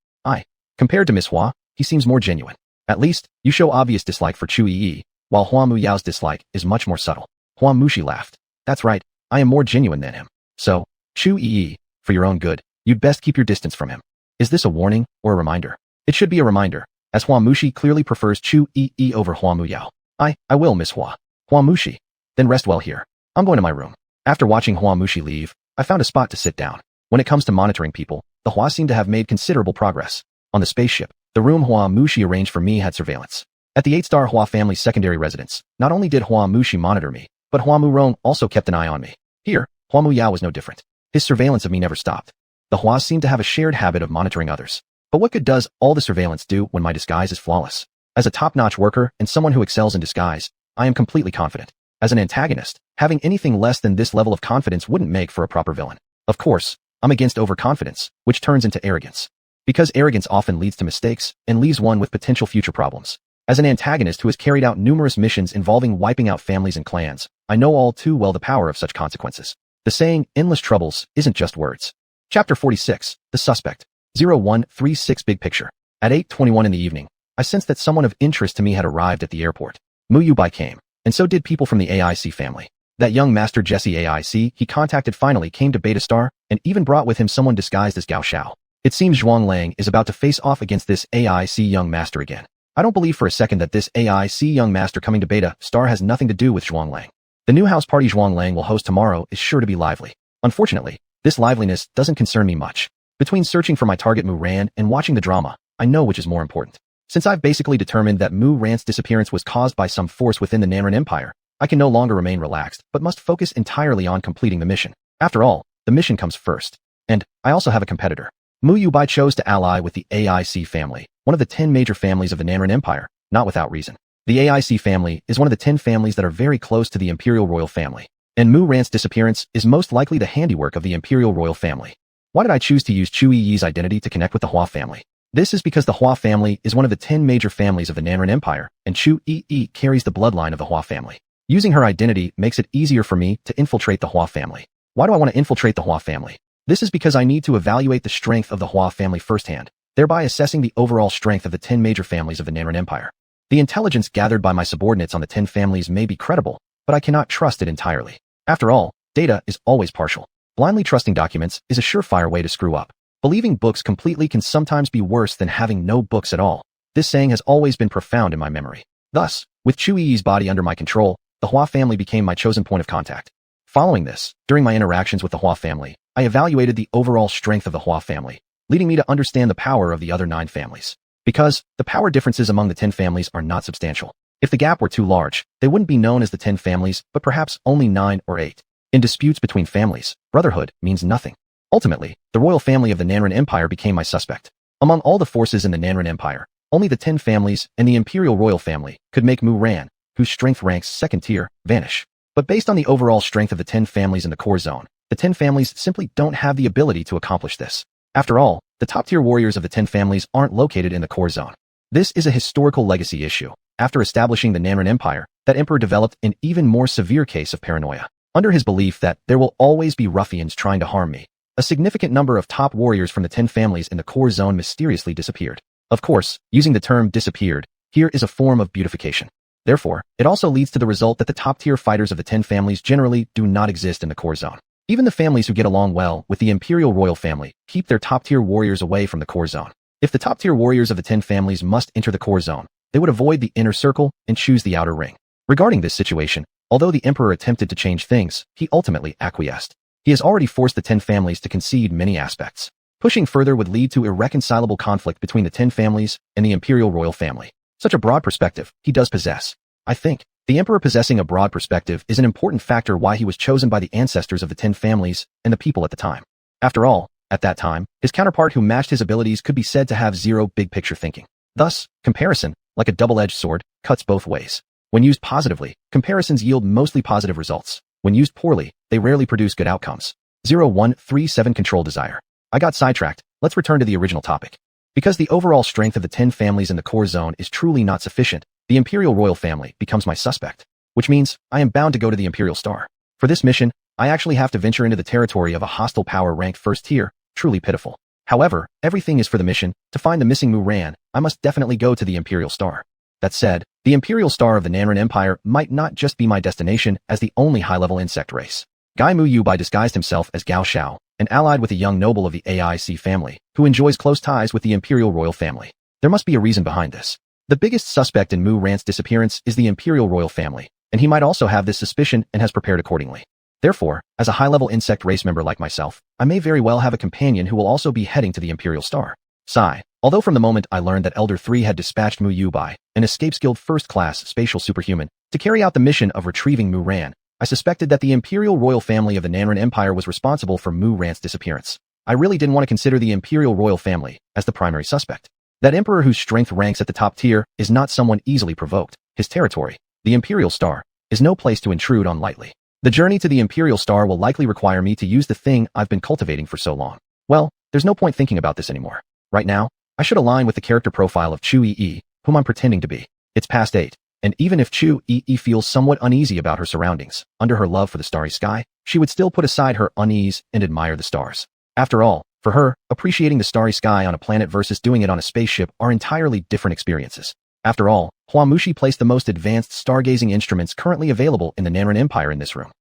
Compared to Miss Hua, he seems more genuine. At least, you show obvious dislike for Chu Yi, while Huamu Yao's dislike is much more subtle. Huamushi laughed. That's right, I am more genuine than him. So, Chu Yi, for your own good, you'd best keep your distance from him. Is this a warning or a reminder? It should be a reminder, as Huamushi clearly prefers Chu Yi over Huamu Yao. I will, Miss Hua. Huamushi. Then rest well here. I'm going to my room. After watching Huamushi leave, I found a spot to sit down. When it comes to monitoring people, the Hua seem to have made considerable progress. On the spaceship, the room Huamushi arranged for me had surveillance. At the 8-star Hua family's secondary residence, not only did Huamushi monitor me, but Huamu Rong also kept an eye on me. Here, Huamu Yao was no different. His surveillance of me never stopped. The Hua seem to have a shared habit of monitoring others. But what good does all the surveillance do when my disguise is flawless? As a top-notch worker and someone who excels in disguise, I am completely confident. As an antagonist, having anything less than this level of confidence wouldn't make for a proper villain. Of course, I'm against overconfidence, which turns into arrogance. Because arrogance often leads to mistakes and leaves one with potential future problems. As an antagonist who has carried out numerous missions involving wiping out families and clans, I know all too well the power of such consequences. The saying, endless troubles, isn't just words. Chapter 46, The Suspect. 0136 Big Picture. At 8:21 in the evening, I sensed that someone of interest to me had arrived at the airport. Mu Yubai came, and so did people from the AIC family. That young master Jesse AIC he contacted finally came to Beta Star, and even brought with him someone disguised as Gao Xiao. It seems Zhuang Lang is about to face off against this AIC young master again. I don't believe for a second that this AIC young master coming to Beta Star has nothing to do with Zhuang Lang. The new house party Zhuanglang will host tomorrow is sure to be lively. Unfortunately, this liveliness doesn't concern me much. Between searching for my target Mu Ran and watching the drama, I know which is more important. Since I've basically determined that Mu Ran's disappearance was caused by some force within the Nanren Empire, I can no longer remain relaxed, but must focus entirely on completing the mission. After all, the mission comes first. And I also have a competitor. Mu Yubai chose to ally with the AIC family, one of the 10 major families of the Nanren Empire, not without reason. The AIC family is one of the 10 families that are very close to the Imperial Royal family, and Mu Ran's disappearance is most likely the handiwork of the Imperial Royal family. Why did I choose to use Chu Yi's identity to connect with the Hua family? This is because the Hua family is one of the 10 major families of the Nanren Empire, and Chu Yi carries the bloodline of the Hua family. Using her identity makes it easier for me to infiltrate the Hua family. Why do I want to infiltrate the Hua family? This is because I need to evaluate the strength of the Hua family firsthand, thereby assessing the overall strength of the 10 major families of the Nanren Empire. The intelligence gathered by my subordinates on the 10 families may be credible, but I cannot trust it entirely. After all, data is always partial. Blindly trusting documents is a surefire way to screw up. Believing books completely can sometimes be worse than having no books at all. This saying has always been profound in my memory. Thus, with Chu Yi's body under my control, the Hua family became my chosen point of contact. Following this, during my interactions with the Hua family, I evaluated the overall strength of the Hua family, leading me to understand the power of the other 9 families. Because the power differences among the 10 families are not substantial. If the gap were too large, they wouldn't be known as the 10 families, but perhaps only 9 or 8. In disputes between families, brotherhood means nothing. Ultimately, the royal family of the Nanren Empire became my suspect. Among all the forces in the Nanren Empire, only the 10 families and the Imperial Royal family could make Mu Ran, whose strength ranks 2nd tier, vanish. But based on the overall strength of the 10 families in the core zone, the 10 families simply don't have the ability to accomplish this. After all, the top-tier warriors of the 10 families aren't located in the core zone. This is a historical legacy issue. After establishing the Nanren Empire, that emperor developed an even more severe case of paranoia. Under his belief that there will always be ruffians trying to harm me, a significant number of top warriors from the 10 families in the core zone mysteriously disappeared. Of course, using the term disappeared here is a form of beautification. Therefore, it also leads to the result that the top-tier fighters of the 10 families generally do not exist in the core zone. Even the families who get along well with the Imperial Royal family keep their top-tier warriors away from the core zone. If the top-tier warriors of the 10 families must enter the core zone, they would avoid the inner circle and choose the outer ring. Regarding this situation, although the emperor attempted to change things, he ultimately acquiesced. He has already forced the 10 families to concede many aspects. Pushing further would lead to irreconcilable conflict between the 10 families and the Imperial Royal family. Such a broad perspective he does possess. I think the emperor possessing a broad perspective is an important factor why he was chosen by the ancestors of the 10 families and the people at the time. After all, at that time, his counterpart who matched his abilities could be said to have zero big-picture thinking. Thus, comparison, like a double-edged sword, cuts both ways. When used positively, comparisons yield mostly positive results. When used poorly, they rarely produce good outcomes. 0137 Control Desire. I got sidetracked. Let's return to the original topic. Because the overall strength of the 10 families in the core zone is truly not sufficient, the Imperial Royal family becomes my suspect, which means I am bound to go to the Imperial Star. For this mission, I actually have to venture into the territory of a hostile power ranked 1st tier, truly pitiful. However, everything is for the mission. To find the missing Mu Ran, I must definitely go to the Imperial Star. That said, the Imperial Star of the Nanren Empire might not just be my destination as the only high-level insect race. Guy Mu Yubai disguised himself as Gao Xiao and allied with a young noble of the AIC family who enjoys close ties with the Imperial Royal family. There must be a reason behind this. The biggest suspect in Mu Ran's disappearance is the Imperial Royal family, and he might also have this suspicion and has prepared accordingly. Therefore, as a high-level insect race member like myself, I may very well have a companion who will also be heading to the Imperial Star. Sigh. Although from the moment I learned that Elder 3 had dispatched Mu Yubai, an escape-skilled first-class spatial superhuman, to carry out the mission of retrieving Mu Ran, I suspected that the Imperial Royal family of the Nanren Empire was responsible for Mu Ran's disappearance. I really didn't want to consider the Imperial Royal family as the primary suspect. That emperor whose strength ranks at the top tier is not someone easily provoked. His territory, the Imperial Star, is no place to intrude on lightly. The journey to the Imperial Star will likely require me to use the thing I've been cultivating for so long. Well, there's no point thinking about this anymore. Right now, I should align with the character profile of Chu Yi, whom I'm pretending to be. It's past 8, and even if Chu Yi feels somewhat uneasy about her surroundings, under her love for the starry sky, she would still put aside her unease and admire the stars. After all, for her, appreciating the starry sky on a planet versus doing it on a spaceship are entirely different experiences. After all, Huamushi placed the most advanced stargazing instruments currently available in the Nanren Empire in this room.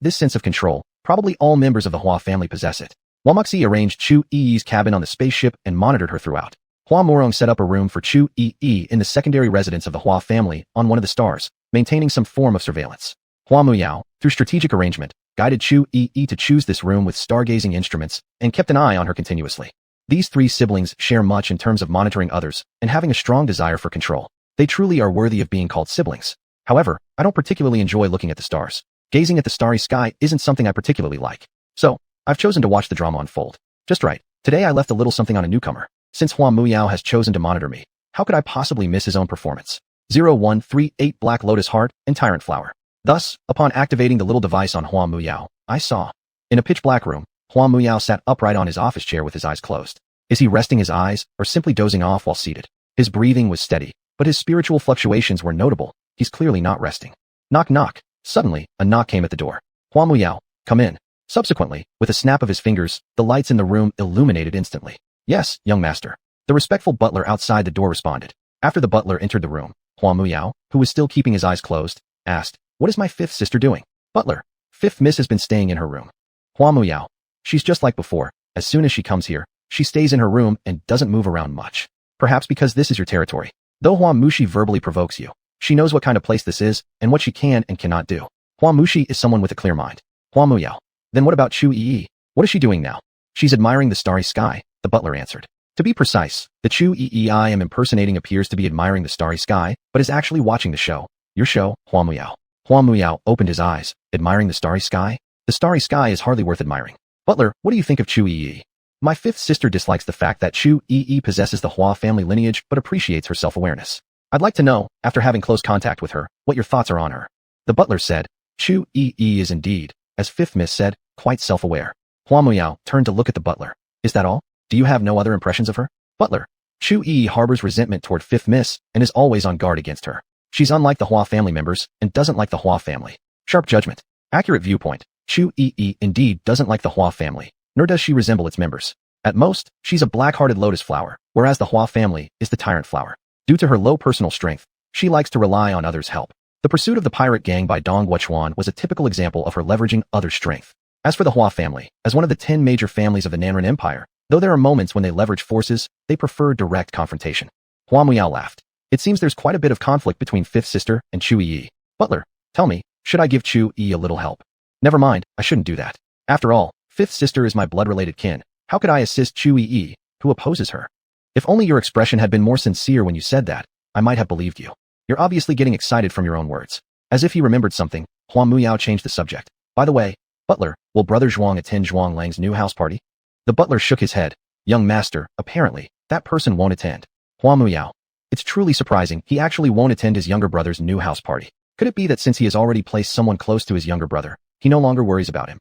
This sense of control, probably all members of the Hua family possess it. Huamuxi arranged Chu Yi's cabin on the spaceship and monitored her throughout. Hua Morong set up a room for Chu Yi in the secondary residence of the Hua family on one of the stars, maintaining some form of surveillance. Hua Muyao, through strategic arrangement, guided Chu Yi to choose this room with stargazing instruments and kept an eye on her continuously. These three siblings share much in terms of monitoring others and having a strong desire for control. They truly are worthy of being called siblings. However, I don't particularly enjoy looking at the stars. Gazing at the starry sky isn't something I particularly like. So, I've chosen to watch the drama unfold. Just right. Today I left a little something on a newcomer. Since Hua Muyao has chosen to monitor me, how could I possibly miss his own performance? 0138 Black Lotus Heart and Tyrant Flower. Thus, upon activating the little device on Hua Muyao, I saw. In a pitch-black room, Hua Muyao sat upright on his office chair with his eyes closed. Is he resting his eyes, or simply dozing off while seated? His breathing was steady, but his spiritual fluctuations were notable. He's clearly not resting. Knock knock. Suddenly, a knock came at the door. Hua Muyao, come in. Subsequently, with a snap of his fingers, the lights in the room illuminated instantly. Yes, young master. The respectful butler outside the door responded. After the butler entered the room, Hua Muyao, who was still keeping his eyes closed, asked, what is my fifth sister doing? Butler, fifth miss has been staying in her room. Hua Muyao, she's just like before. As soon as she comes here, she stays in her room and doesn't move around much. Perhaps because this is your territory. Though Hua Mushi verbally provokes you, she knows what kind of place this is and what she can and cannot do. Hua Mushi is someone with a clear mind. Hua Muyao. Then what about Chu Yi? What is she doing now? She's admiring the starry sky, the butler answered. To be precise, the Chu Yi I am impersonating appears to be admiring the starry sky, but is actually watching the show. Your show, Hua Muyao. Hua Muyao opened his eyes, admiring the starry sky? The starry sky is hardly worth admiring. Butler, what do you think of Chu Yi? My fifth sister dislikes the fact that Chu Yi possesses the Hua family lineage but appreciates her self-awareness. I'd like to know, after having close contact with her, what your thoughts are on her. The butler said, Chu Yi is indeed, as fifth miss said, quite self-aware. Hua Muyao turned to look at the butler. Is that all? Do you have no other impressions of her? Butler. Chu Yi harbors resentment toward fifth miss and is always on guard against her. She's unlike the Hua family members and doesn't like the Hua family. Sharp judgment. Accurate viewpoint. Chu Yi indeed doesn't like the Hua family, nor does she resemble its members. At most, she's a black-hearted lotus flower, whereas the Hua family is the tyrant flower. Due to her low personal strength, she likes to rely on others' help. The pursuit of the pirate gang by Dong Guochuan was a typical example of her leveraging others' strength. As for the Hua family, as one of the 10 major families of the Nanren Empire, though there are moments when they leverage forces, they prefer direct confrontation. Hua Muyao laughed. It seems there's quite a bit of conflict between fifth sister and Chu Yi. Butler, tell me, should I give Chu Yi a little help? Never mind, I shouldn't do that. After all, fifth sister is my blood-related kin. How could I assist Chu Yi, who opposes her? If only your expression had been more sincere when you said that, I might have believed you. You're obviously getting excited from your own words. As if he remembered something, Hua Muyao changed the subject. By the way, Butler, will Brother Zhuang attend Zhuang Lang's new house party? The butler shook his head. Young master, apparently, that person won't attend. Hua Muyao. It's truly surprising, he actually won't attend his younger brother's new house party. Could it be that since he has already placed someone close to his younger brother, he no longer worries about him?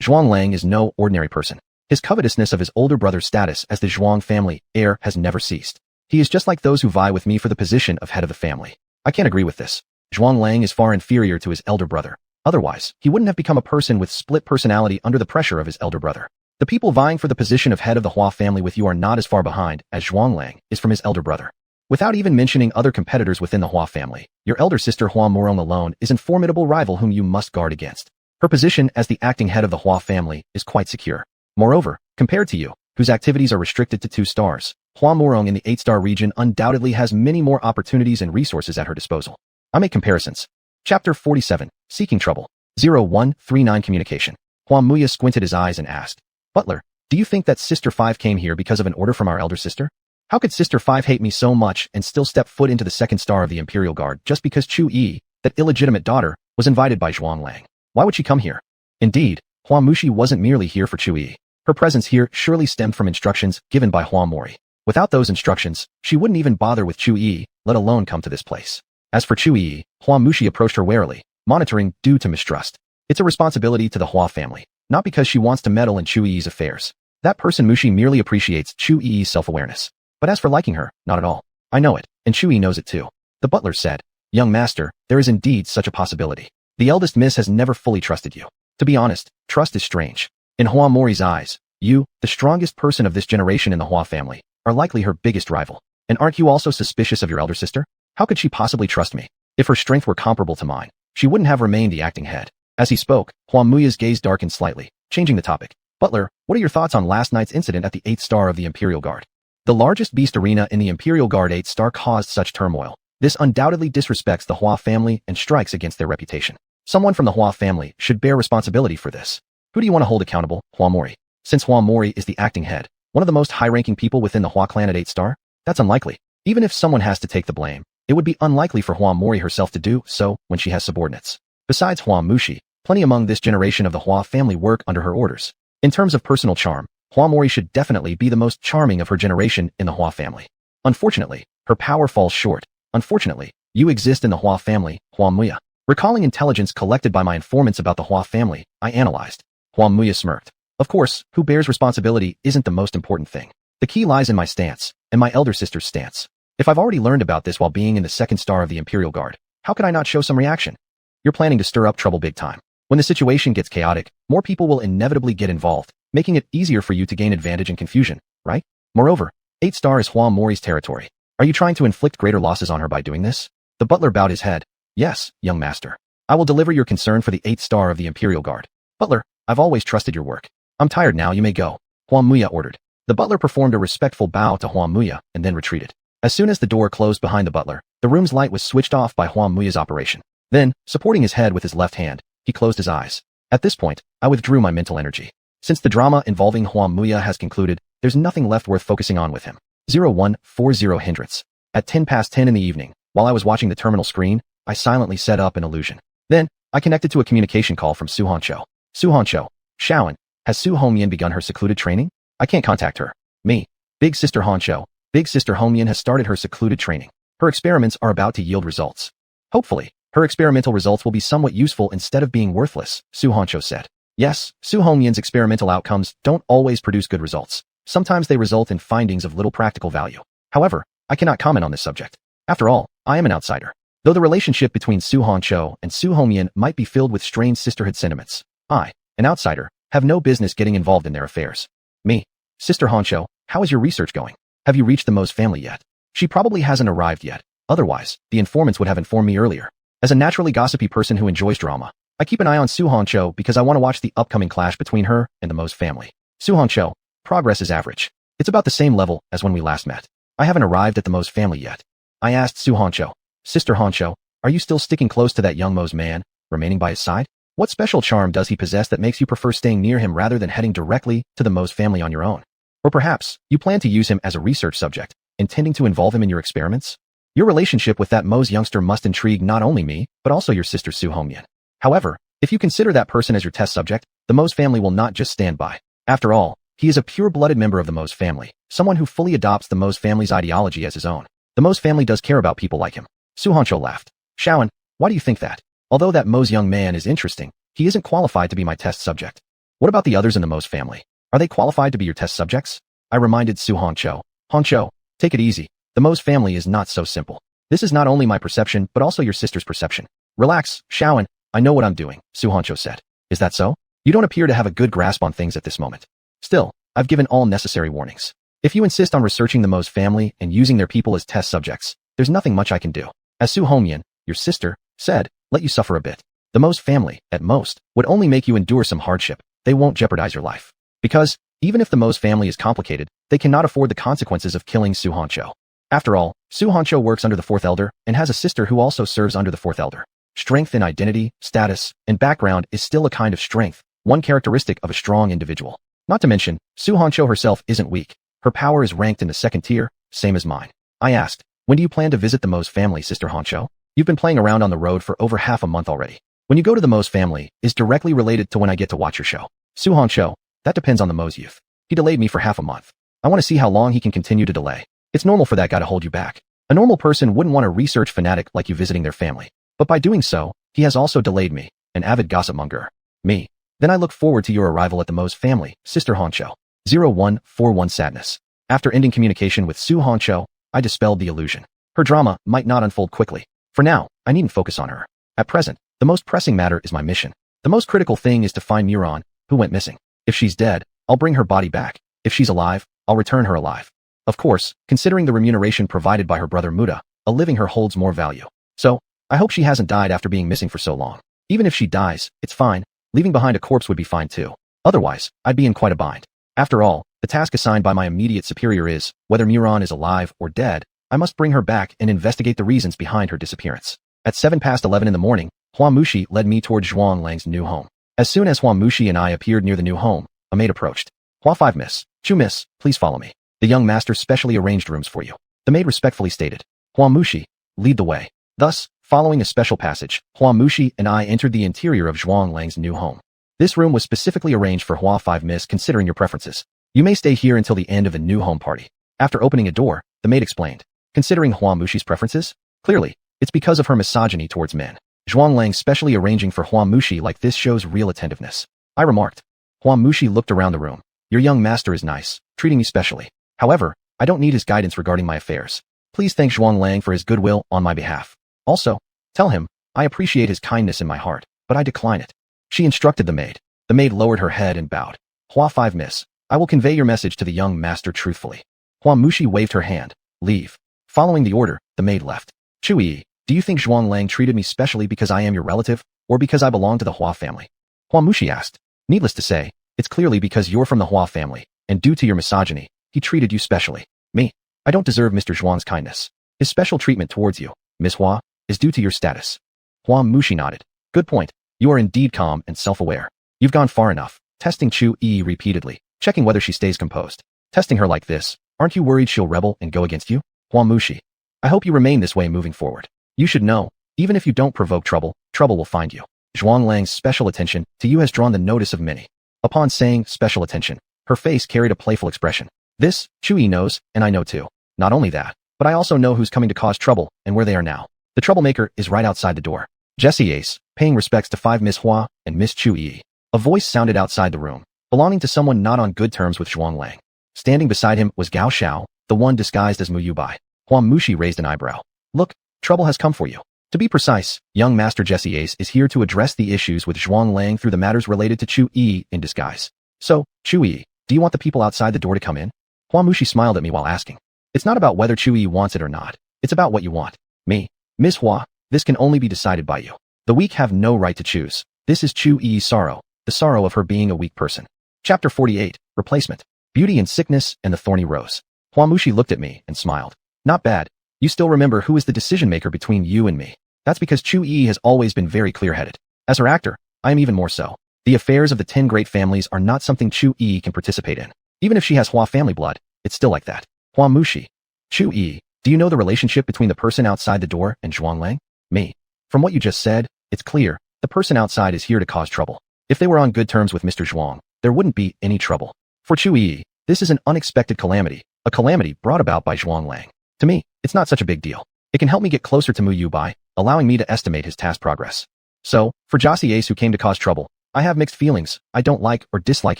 Zhuang Lang is no ordinary person. His covetousness of his older brother's status as the Zhuang family heir has never ceased. He is just like those who vie with me for the position of head of the family. I can't agree with this. Zhuang Lang is far inferior to his elder brother. Otherwise, he wouldn't have become a person with split personality under the pressure of his elder brother. The people vying for the position of head of the Hua family with you are not as far behind as Zhuang Lang is from his elder brother. Without even mentioning other competitors within the Hua family, your elder sister Hua Murong alone is a formidable rival whom you must guard against. Her position as the acting head of the Hua family is quite secure. Moreover, compared to you, whose activities are restricted to 2 stars, Hua Murong in the 8-star region undoubtedly has many more opportunities and resources at her disposal. I make comparisons. Chapter 47, Seeking Trouble. 0139 Communication. Hua Muya squinted his eyes and asked, Butler, do you think that Sister 5 came here because of an order from our elder sister? How could Sister 5 hate me so much and still step foot into the 2nd star of the Imperial Guard just because Chu Yi, that illegitimate daughter, was invited by Zhuang Lang? Why would she come here? Indeed, Hua Mushi wasn't merely here for Chu Yi. Her presence here surely stemmed from instructions given by Hua Mori. Without those instructions, she wouldn't even bother with Chu Yi, let alone come to this place. As for Chu Yi, Hua Mushi approached her warily, monitoring due to mistrust. It's a responsibility to the Hua family, not because she wants to meddle in Chu Yi's affairs. That person Mushi merely appreciates Chu Yi's self-awareness. But as for liking her, not at all. I know it, and Chu Yi knows it too. The butler said, Young master, there is indeed such a possibility. The eldest miss has never fully trusted you. To be honest, trust is strange. In Hua Mori's eyes, you, the strongest person of this generation in the Hua family, are likely her biggest rival. And aren't you also suspicious of your elder sister? How could she possibly trust me? If her strength were comparable to mine, she wouldn't have remained the acting head. As he spoke, Hua Muya's gaze darkened slightly, changing the topic. Butler, what are your thoughts on last night's incident at the 8th star of the Imperial Guard? The largest beast arena in the Imperial Guard 8 star caused such turmoil. This undoubtedly disrespects the Hua family and strikes against their reputation. Someone from the Hua family should bear responsibility for this. Who do you want to hold accountable? Hua Mori. Since Hua Mori is the acting head, one of the most high-ranking people within the Hua clan at 8-star, that's unlikely. Even if someone has to take the blame, it would be unlikely for Hua Mori herself to do so when she has subordinates. Besides Hua Mushi, plenty among this generation of the Hua family work under her orders. In terms of personal charm, Hua Mori should definitely be the most charming of her generation in the Hua family. Unfortunately, her power falls short. Unfortunately, you exist in the Hua family, Hua Muya. Recalling intelligence collected by my informants about the Hua family, I analyzed. Hua Muya smirked. Of course, who bears responsibility isn't the most important thing. The key lies in my stance, and my elder sister's stance. If I've already learned about this while being in the 2nd star of the Imperial Guard, how could I not show some reaction? You're planning to stir up trouble big time. When the situation gets chaotic, more people will inevitably get involved, making it easier for you to gain advantage and confusion, right? Moreover, 8-star is Hua Mori's territory. Are you trying to inflict greater losses on her by doing this? The butler bowed his head. Yes, young master. I will deliver your concern for the 8-star of the Imperial Guard. Butler, I've always trusted your work. I'm tired now, you may go. Hua Muya ordered. The butler performed a respectful bow to Hua Muya and then retreated. As soon as the door closed behind the butler, the room's light was switched off by Hua Muya's operation. Then, supporting his head with his left hand, he closed his eyes. At this point, I withdrew my mental energy. Since the drama involving Hua Muya has concluded, there's nothing left worth focusing on with him. 0140 hindrance. At 10 past 10 in the evening, while I was watching the terminal screen, I silently set up an illusion. Then, I connected to a communication call from Su Honcho. Su Honcho. Shaoan. Has Su Hongyan begun her secluded training? I can't contact her. Me. Big Sister Honcho. Big Sister Hongyan has started her secluded training. Her experiments are about to yield results. Hopefully, her experimental results will be somewhat useful instead of being worthless, Su Honcho said. Yes, Su Hongyan's experimental outcomes don't always produce good results. Sometimes they result in findings of little practical value. However, I cannot comment on this subject. After all, I am an outsider. Though the relationship between Su Honcho and Su Hongyan might be filled with strained sisterhood sentiments, I, an outsider, have no business getting involved in their affairs. Me. Sister Honcho, how is your research going? Have you reached the Mo's family yet? She probably hasn't arrived yet. Otherwise, the informants would have informed me earlier. As a naturally gossipy person who enjoys drama, I keep an eye on Su Honcho because I want to watch the upcoming clash between her and the Mo's family. Su Honcho, progress is average. It's about the same level as when we last met. I haven't arrived at the Mo's family yet. I asked Su Honcho. Sister Honcho, are you still sticking close to that young Mo's man, remaining by his side? What special charm does he possess that makes you prefer staying near him rather than heading directly to the Mo's family on your own? Or perhaps, you plan to use him as a research subject, intending to involve him in your experiments? Your relationship with that Mo's youngster must intrigue not only me, but also your sister Su Hongyan. However, if you consider that person as your test subject, the Mo's family will not just stand by. After all, he is a pure-blooded member of the Mo's family, someone who fully adopts the Mo's family's ideology as his own. The Mo's family does care about people like him. Su Honcho laughed. Shaoan, why do you think that? Although that Mo's young man is interesting, he isn't qualified to be my test subject. What about the others in the Mo's family? Are they qualified to be your test subjects? I reminded Su Honcho. Honcho, take it easy. The Mo's family is not so simple. This is not only my perception, but also your sister's perception. Relax, Shaoan, I know what I'm doing, Su Honcho said. Is that so? You don't appear to have a good grasp on things at this moment. Still, I've given all necessary warnings. If you insist on researching the Mo's family and using their people as test subjects, there's nothing much I can do. As Su Hongyan, your sister, said, let you suffer a bit. The Mo's family, at most, would only make you endure some hardship. They won't jeopardize your life. Because, even if the Mo's family is complicated, they cannot afford the consequences of killing Su Honcho. After all, Su Honcho works under the 4th Elder and has a sister who also serves under the 4th Elder. Strength in identity, status, and background is still a kind of strength, one characteristic of a strong individual. Not to mention, Su Honcho herself isn't weak. Her power is ranked in the 2nd tier, same as mine. I asked, when do you plan to visit the Mo's family, Sister Honcho? You've been playing around on the road for over half a month already. When you go to the Mo's family is directly related to when I get to watch your show. Su Honcho, that depends on the Mo's youth. He delayed me for half a month. I want to see how long he can continue to delay. It's normal for that guy to hold you back. A normal person wouldn't want a research fanatic like you visiting their family. But by doing so, he has also delayed me, an avid gossip monger. Me. Then I look forward to your arrival at the Mo's family, Sister Honcho. 0141 sadness. After ending communication with Su Honcho, I dispelled the illusion. Her drama might not unfold quickly. For now, I needn't focus on her. At present, the most pressing matter is my mission. The most critical thing is to find Muron, who went missing. If she's dead, I'll bring her body back. If she's alive, I'll return her alive. Of course, considering the remuneration provided by her brother Muda, living her holds more value. So, I hope she hasn't died after being missing for so long. Even if she dies, it's fine. Leaving behind a corpse would be fine too. Otherwise, I'd be in quite a bind. After all, the task assigned by my immediate superior is, whether Muron is alive or dead, I must bring her back and investigate the reasons behind her disappearance. At 7 past 11 in the morning, Hua Mushi led me toward Zhuang Lang's new home. As soon as Hua Mushi and I appeared near the new home, a maid approached. Hua 5 miss. Chu miss, please follow me. The young master specially arranged rooms for you. The maid respectfully stated. Hua Mushi, lead the way. Thus, following a special passage, Hua Mushi and I entered the interior of Zhuang Lang's new home. This room was specifically arranged for Hua 5 miss considering your preferences. You may stay here until the end of the new home party. After opening a door, the maid explained. Considering Hua Mushi's preferences? Clearly, it's because of her misogyny towards men. Zhuang Lang specially arranging for Hua Mushi like this shows real attentiveness. I remarked. Hua Mushi looked around the room. Your young master is nice, treating me specially. However, I don't need his guidance regarding my affairs. Please thank Zhuang Lang for his goodwill on my behalf. Also, tell him, I appreciate his kindness in my heart, but I decline it. She instructed the maid. The maid lowered her head and bowed. Hua 5 miss. I will convey your message to the young master truthfully. Hua Mushi waved her hand. Leave. Following the order, the maid left. Chui, do you think Zhuang Lang treated me specially because I am your relative, or because I belong to the Hua family? Hua Mushi asked. Needless to say, it's clearly because you're from the Hua family, and due to your misogyny, he treated you specially. Me. I don't deserve Mr. Zhuang's kindness. His special treatment towards you, Miss Hua, is due to your status. Hua Mushi nodded. Good point. You are indeed calm and self-aware. You've gone far enough. Testing Chui repeatedly, checking whether she stays composed. Testing her like this, aren't you worried she'll rebel and go against you? Hua Mushi. I hope you remain this way moving forward. You should know, even if you don't provoke trouble, trouble will find you. Zhuang Lang's special attention to you has drawn the notice of many. Upon saying special attention, her face carried a playful expression. This, Chui knows, and I know too. Not only that, but I also know who's coming to cause trouble and where they are now. The troublemaker is right outside the door. Jesse Ace, paying respects to 5 Miss Hua and Miss Chui. A voice sounded outside the room, belonging to someone not on good terms with Zhuang Lang. Standing beside him was Gao Xiao, the one disguised as Mu Yubai. Hua Mushi raised an eyebrow. Look, trouble has come for you. To be precise, young Master Jesse Ace is here to address the issues with Zhuang Lang through the matters related to Chui in disguise. So, Chui, do you want the people outside the door to come in? Hua Mushi smiled at me while asking. It's not about whether Chui wants it or not. It's about what you want. Me. Miss Hua, this can only be decided by you. The weak have no right to choose. This is Chui's sorrow, the sorrow of her being a weak person. Chapter 48, Replacement. Beauty and Sickness and the Thorny Rose. Hua Mushi looked at me and smiled. Not bad. You still remember who is the decision maker between you and me. That's because Chui has always been very clear-headed. As her actor, I am even more so. The affairs of the 10 great families are not something Chui can participate in. Even if she has Hua family blood, it's still like that. Hua Mushi. Chui, do you know the relationship between the person outside the door and Zhuang Lang? Me. From what you just said, it's clear, the person outside is here to cause trouble. If they were on good terms with Mr. Zhuang, there wouldn't be any trouble. For Chui, this is an unexpected calamity, a calamity brought about by Zhuang Lang. To me, it's not such a big deal. It can help me get closer to Mu Yubai, allowing me to estimate his task progress. So, for Jossie Ace who came to cause trouble, I have mixed feelings. I don't like or dislike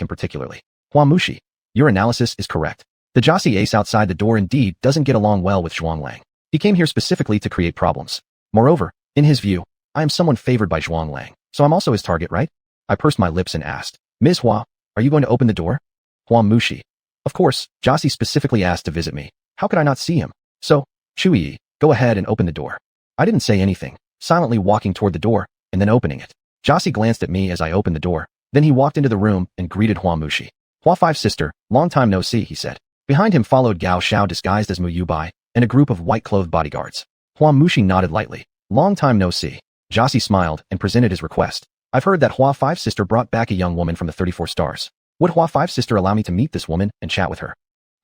him particularly. Hua Mushi, your analysis is correct. The Jossie Ace outside the door indeed doesn't get along well with Zhuang Lang. He came here specifically to create problems. Moreover, in his view, I am someone favored by Zhuang Lang, so I'm also his target, right? I pursed my lips and asked, Ms. Hua, are you going to open the door? Hua Mushi. Of course, Jossie specifically asked to visit me. How could I not see him? So, Chui, go ahead and open the door. I didn't say anything, silently walking toward the door, and then opening it. Jossie glanced at me as I opened the door. Then he walked into the room and greeted Hua Mushi. Hua Five sister, long time no see, he said. Behind him followed Gao Xiao disguised as Mu Yubai, and a group of white-clothed bodyguards. Hua Mushi nodded lightly. Long time no see. Jossie smiled and presented his request. I've heard that Hua Five sister brought back a young woman from the 34 stars. Would Hua Five sister allow me to meet this woman and chat with her?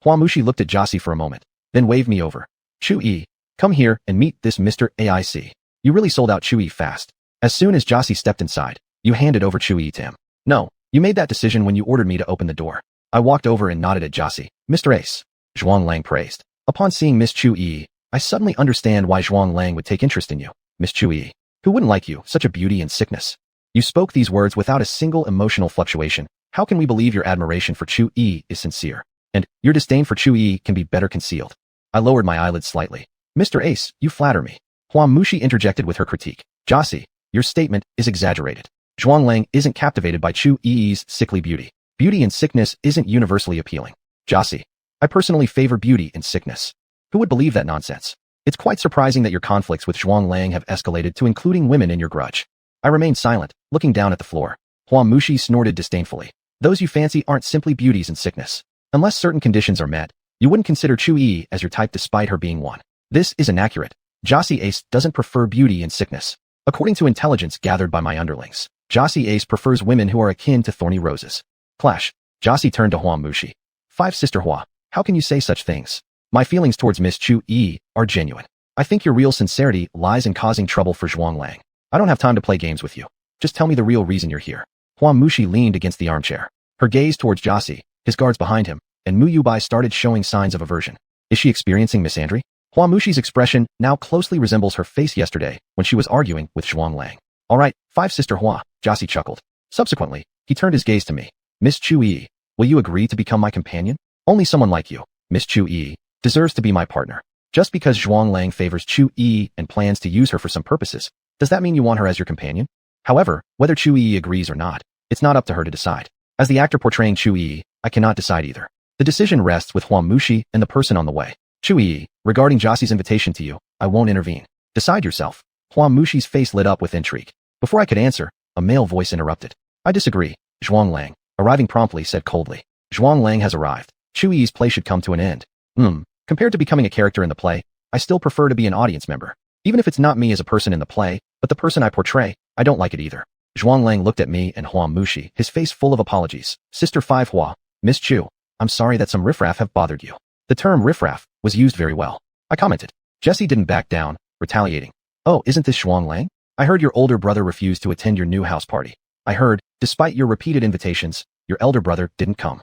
Hua Mushi looked at Jossie for a moment, then waved me over. Chui, come here and meet this Mr. AIC. You really sold out Chui fast. As soon as Jossie stepped inside, you handed over Chui to him. No, you made that decision when you ordered me to open the door. I walked over and nodded at Jossie. Mr. Ace. Zhuang Lang praised. Upon seeing Miss Chui, I suddenly understand why Zhuang Lang would take interest in you. Miss Chui. Who wouldn't like you, such a beauty and sickness? You spoke these words without a single emotional fluctuation. How can we believe your admiration for Chui is sincere? And your disdain for Chui can be better concealed. I lowered my eyelids slightly. Mr. Ace, you flatter me. Hua Mushi interjected with her critique. Jossie, your statement is exaggerated. Zhuang Lang isn't captivated by Chui's sickly beauty. Beauty and sickness isn't universally appealing. Jossie, I personally favor beauty and sickness. Who would believe that nonsense? It's quite surprising that your conflicts with Zhuang Lang have escalated to including women in your grudge. I remained silent, looking down at the floor. Hua Mushi snorted disdainfully. Those you fancy aren't simply beauties and sickness. Unless certain conditions are met, you wouldn't consider Chui as your type despite her being one. This is inaccurate. Jossie Ace doesn't prefer beauty and sickness. According to intelligence gathered by my underlings, Jossie Ace prefers women who are akin to thorny roses. Clash. Jossie turned to Hua Mushi. Five Sister Hua, how can you say such things? My feelings towards Miss Chu Yi are genuine. I think your real sincerity lies in causing trouble for Zhuang Lang. I don't have time to play games with you. Just tell me the real reason you're here. Hua Mushi leaned against the armchair, her gaze towards Jossie, his guards behind him, and Mu Yubai started showing signs of aversion. Is she experiencing misandry? Hua Mushi's expression now closely resembles her face yesterday when she was arguing with Zhuang Lang. All right, Five Sister Hua, Jossie chuckled. Subsequently, he turned his gaze to me. Miss Chu Yi, will you agree to become my companion? Only someone like you, Miss Chu Yi, deserves to be my partner. Just because Zhuang Lang favors Chu Yi and plans to use her for some purposes, does that mean you want her as your companion? However, whether Chu Yi agrees or not, it's not up to her to decide. As the actor portraying Chu Yi, I cannot decide either. The decision rests with Hua Mushi and the person on the way. Chu Yi, regarding Jossie's invitation to you, I won't intervene. Decide yourself. Hua Mushi's face lit up with intrigue. Before I could answer, a male voice interrupted. I disagree. Zhuang Lang, arriving promptly, said coldly. Zhuang Lang has arrived. Chu Yi's play should come to an end. Compared to becoming a character in the play, I still prefer to be an audience member. Even if it's not me as a person in the play, but the person I portray, I don't like it either. Zhuang Lang looked at me and Hua Mushi, his face full of apologies. Sister 5 Hua, Miss Chu, I'm sorry that some riffraff have bothered you. The term riffraff was used very well. I commented. Jessie didn't back down, retaliating. Oh, isn't this Zhuang Lang? I heard your older brother refused to attend your new house party. I heard, despite your repeated invitations, your elder brother didn't come.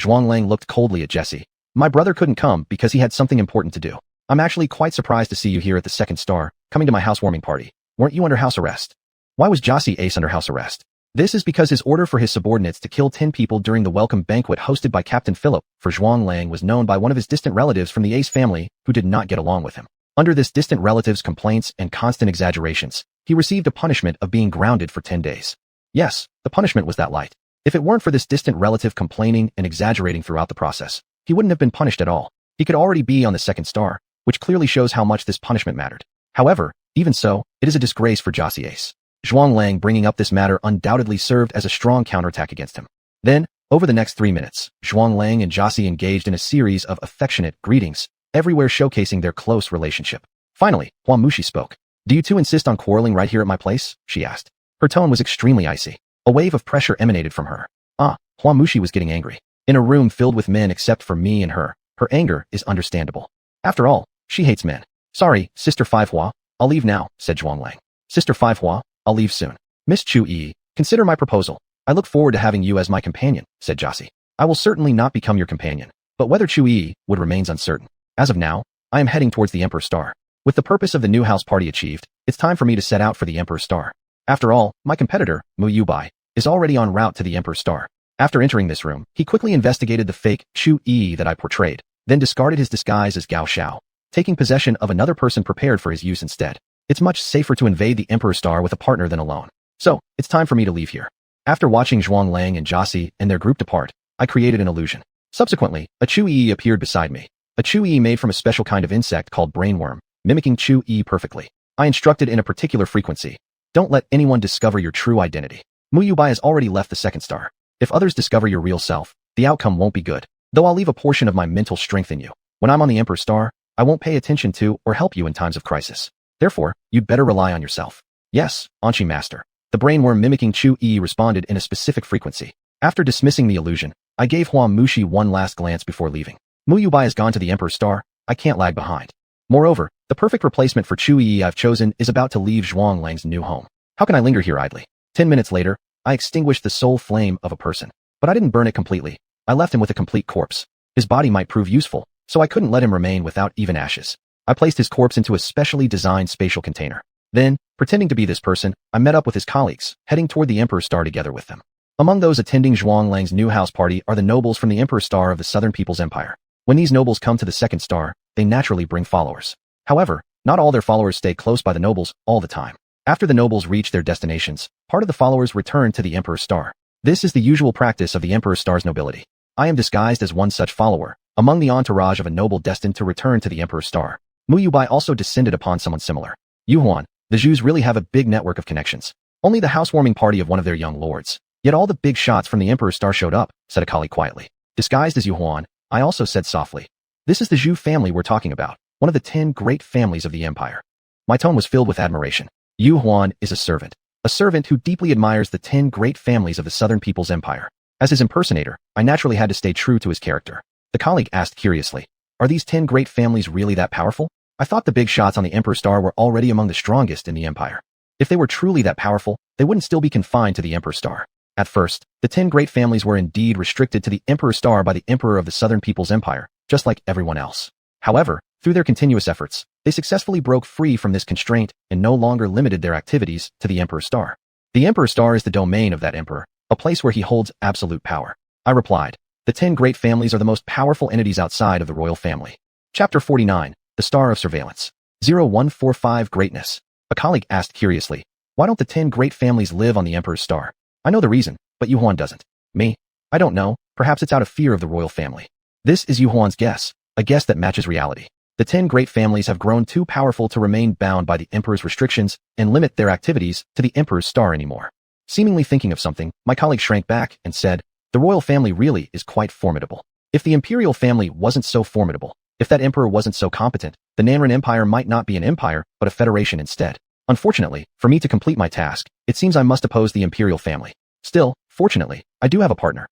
Zhuang Lang looked coldly at Jessie. My brother couldn't come because he had something important to do. I'm actually quite surprised to see you here at the Second Star, coming to my housewarming party. Weren't you under house arrest? Why was Jossie Ace under house arrest? This is because his order for his subordinates to kill 10 people during the welcome banquet hosted by Captain Philip for Zhuang Lang was known by one of his distant relatives from the Ace family who did not get along with him. Under this distant relative's complaints and constant exaggerations, he received a punishment of being grounded for 10 days. Yes, the punishment was that light. If it weren't for this distant relative complaining and exaggerating throughout the process, he wouldn't have been punished at all. He could already be on the Second Star, which clearly shows how much this punishment mattered. However, even so, it is a disgrace for Jossie Ace. Zhuang Lang bringing up this matter undoubtedly served as a strong counterattack against him. Then, over the next 3 minutes, Zhuang Lang and Jossie engaged in a series of affectionate greetings, everywhere showcasing their close relationship. Finally, Hua Mushi spoke. Do you two insist on quarreling right here at my place? She asked. Her tone was extremely icy. A wave of pressure emanated from her. Hua Mushi was getting angry. In a room filled with men except for me and her anger is understandable. After all, she hates men. Sorry, Sister 5 Hua, I'll leave now, said Zhuang Lang. Sister 5 Hua, I'll leave soon. Miss Chu Yi, consider my proposal. I look forward to having you as my companion, said Jossie. I will certainly not become your companion, but whether Chu Yi would remains uncertain. As of now, I am heading towards the Emperor's Star. With the purpose of the new house party achieved, it's time for me to set out for the Emperor's Star. After all, my competitor, Mu Yubai, is already en route to the Emperor's Star. After entering this room, he quickly investigated the fake Chu Yi that I portrayed, then discarded his disguise as Gao Xiao, taking possession of another person prepared for his use instead. It's much safer to invade the Emperor's Star with a partner than alone. So, it's time for me to leave here. After watching Zhuang Lang and Jossie and their group depart, I created an illusion. Subsequently, a Chu Yi appeared beside me. A Chu Yi made from a special kind of insect called brainworm, mimicking Chu Yi perfectly. I instructed in a particular frequency. Don't let anyone discover your true identity. Mu Yubai has already left the Second Star. If others discover your real self, the outcome won't be good. Though I'll leave a portion of my mental strength in you. When I'm on the Emperor's Star, I won't pay attention to or help you in times of crisis. Therefore, you'd better rely on yourself. Yes, Anshi Master. The brainworm mimicking Chu Yi responded in a specific frequency. After dismissing the illusion, I gave Hua Mushi one last glance before leaving. Mu Yubai has gone to the Emperor's Star, I can't lag behind. Moreover, the perfect replacement for Chu Yi I've chosen is about to leave Zhuang Lang's new home. How can I linger here idly? 10 minutes later, I extinguished the soul flame of a person. But I didn't burn it completely. I left him with a complete corpse. His body might prove useful, so I couldn't let him remain without even ashes. I placed his corpse into a specially designed spatial container. Then, pretending to be this person, I met up with his colleagues, heading toward the Emperor's Star together with them. Among those attending Zhuang Lang's new house party are the nobles from the Emperor's Star of the Southern People's Empire. When these nobles come to the Second Star, they naturally bring followers. However, not all their followers stay close by the nobles all the time. After the nobles reach their destinations, part of the followers return to the Emperor's Star. This is the usual practice of the Emperor's Star's nobility. I am disguised as one such follower, among the entourage of a noble destined to return to the Emperor's Star. Mu Yubai also descended upon someone similar. Yu Huan, the Zhus really have a big network of connections. Only the housewarming party of one of their young lords. Yet all the big shots from the Emperor's Star showed up, said a colleague quietly. Disguised as Yu Huan, I also said softly. This is the Zhu family we're talking about, one of the 10 great families of the Empire. My tone was filled with admiration. Yu Huan is a servant who deeply admires the 10 great families of the Southern People's Empire. As his impersonator, I naturally had to stay true to his character. The colleague asked curiously, "Are these 10 great families really that powerful? I thought the big shots on the Emperor Star were already among the strongest in the Empire. If they were truly that powerful, they wouldn't still be confined to the Emperor Star." At first, the 10 great families were indeed restricted to the Emperor Star by the Emperor of the Southern People's Empire, just like everyone else. However, through their continuous efforts, they successfully broke free from this constraint and no longer limited their activities to the Emperor Star. The Emperor Star is the domain of that emperor, a place where he holds absolute power. I replied, "The 10 great families are the most powerful entities outside of the royal family." Chapter 49, The Star of Surveillance. 0145 Greatness. A colleague asked curiously, "Why don't the 10 great families live on the Emperor's Star?" I know the reason, but Yu Huan doesn't. Me? I don't know, perhaps it's out of fear of the royal family. This is Yu Huan's guess, a guess that matches reality. The 10 great families have grown too powerful to remain bound by the Emperor's restrictions and limit their activities to the Emperor's Star anymore. Seemingly thinking of something, my colleague shrank back and said, "The royal family really is quite formidable. If the imperial family wasn't so formidable, if that emperor wasn't so competent, the Nanren Empire might not be an empire, but a federation instead. Unfortunately, for me to complete my task, it seems I must oppose the imperial family. Still, fortunately, I do have a partner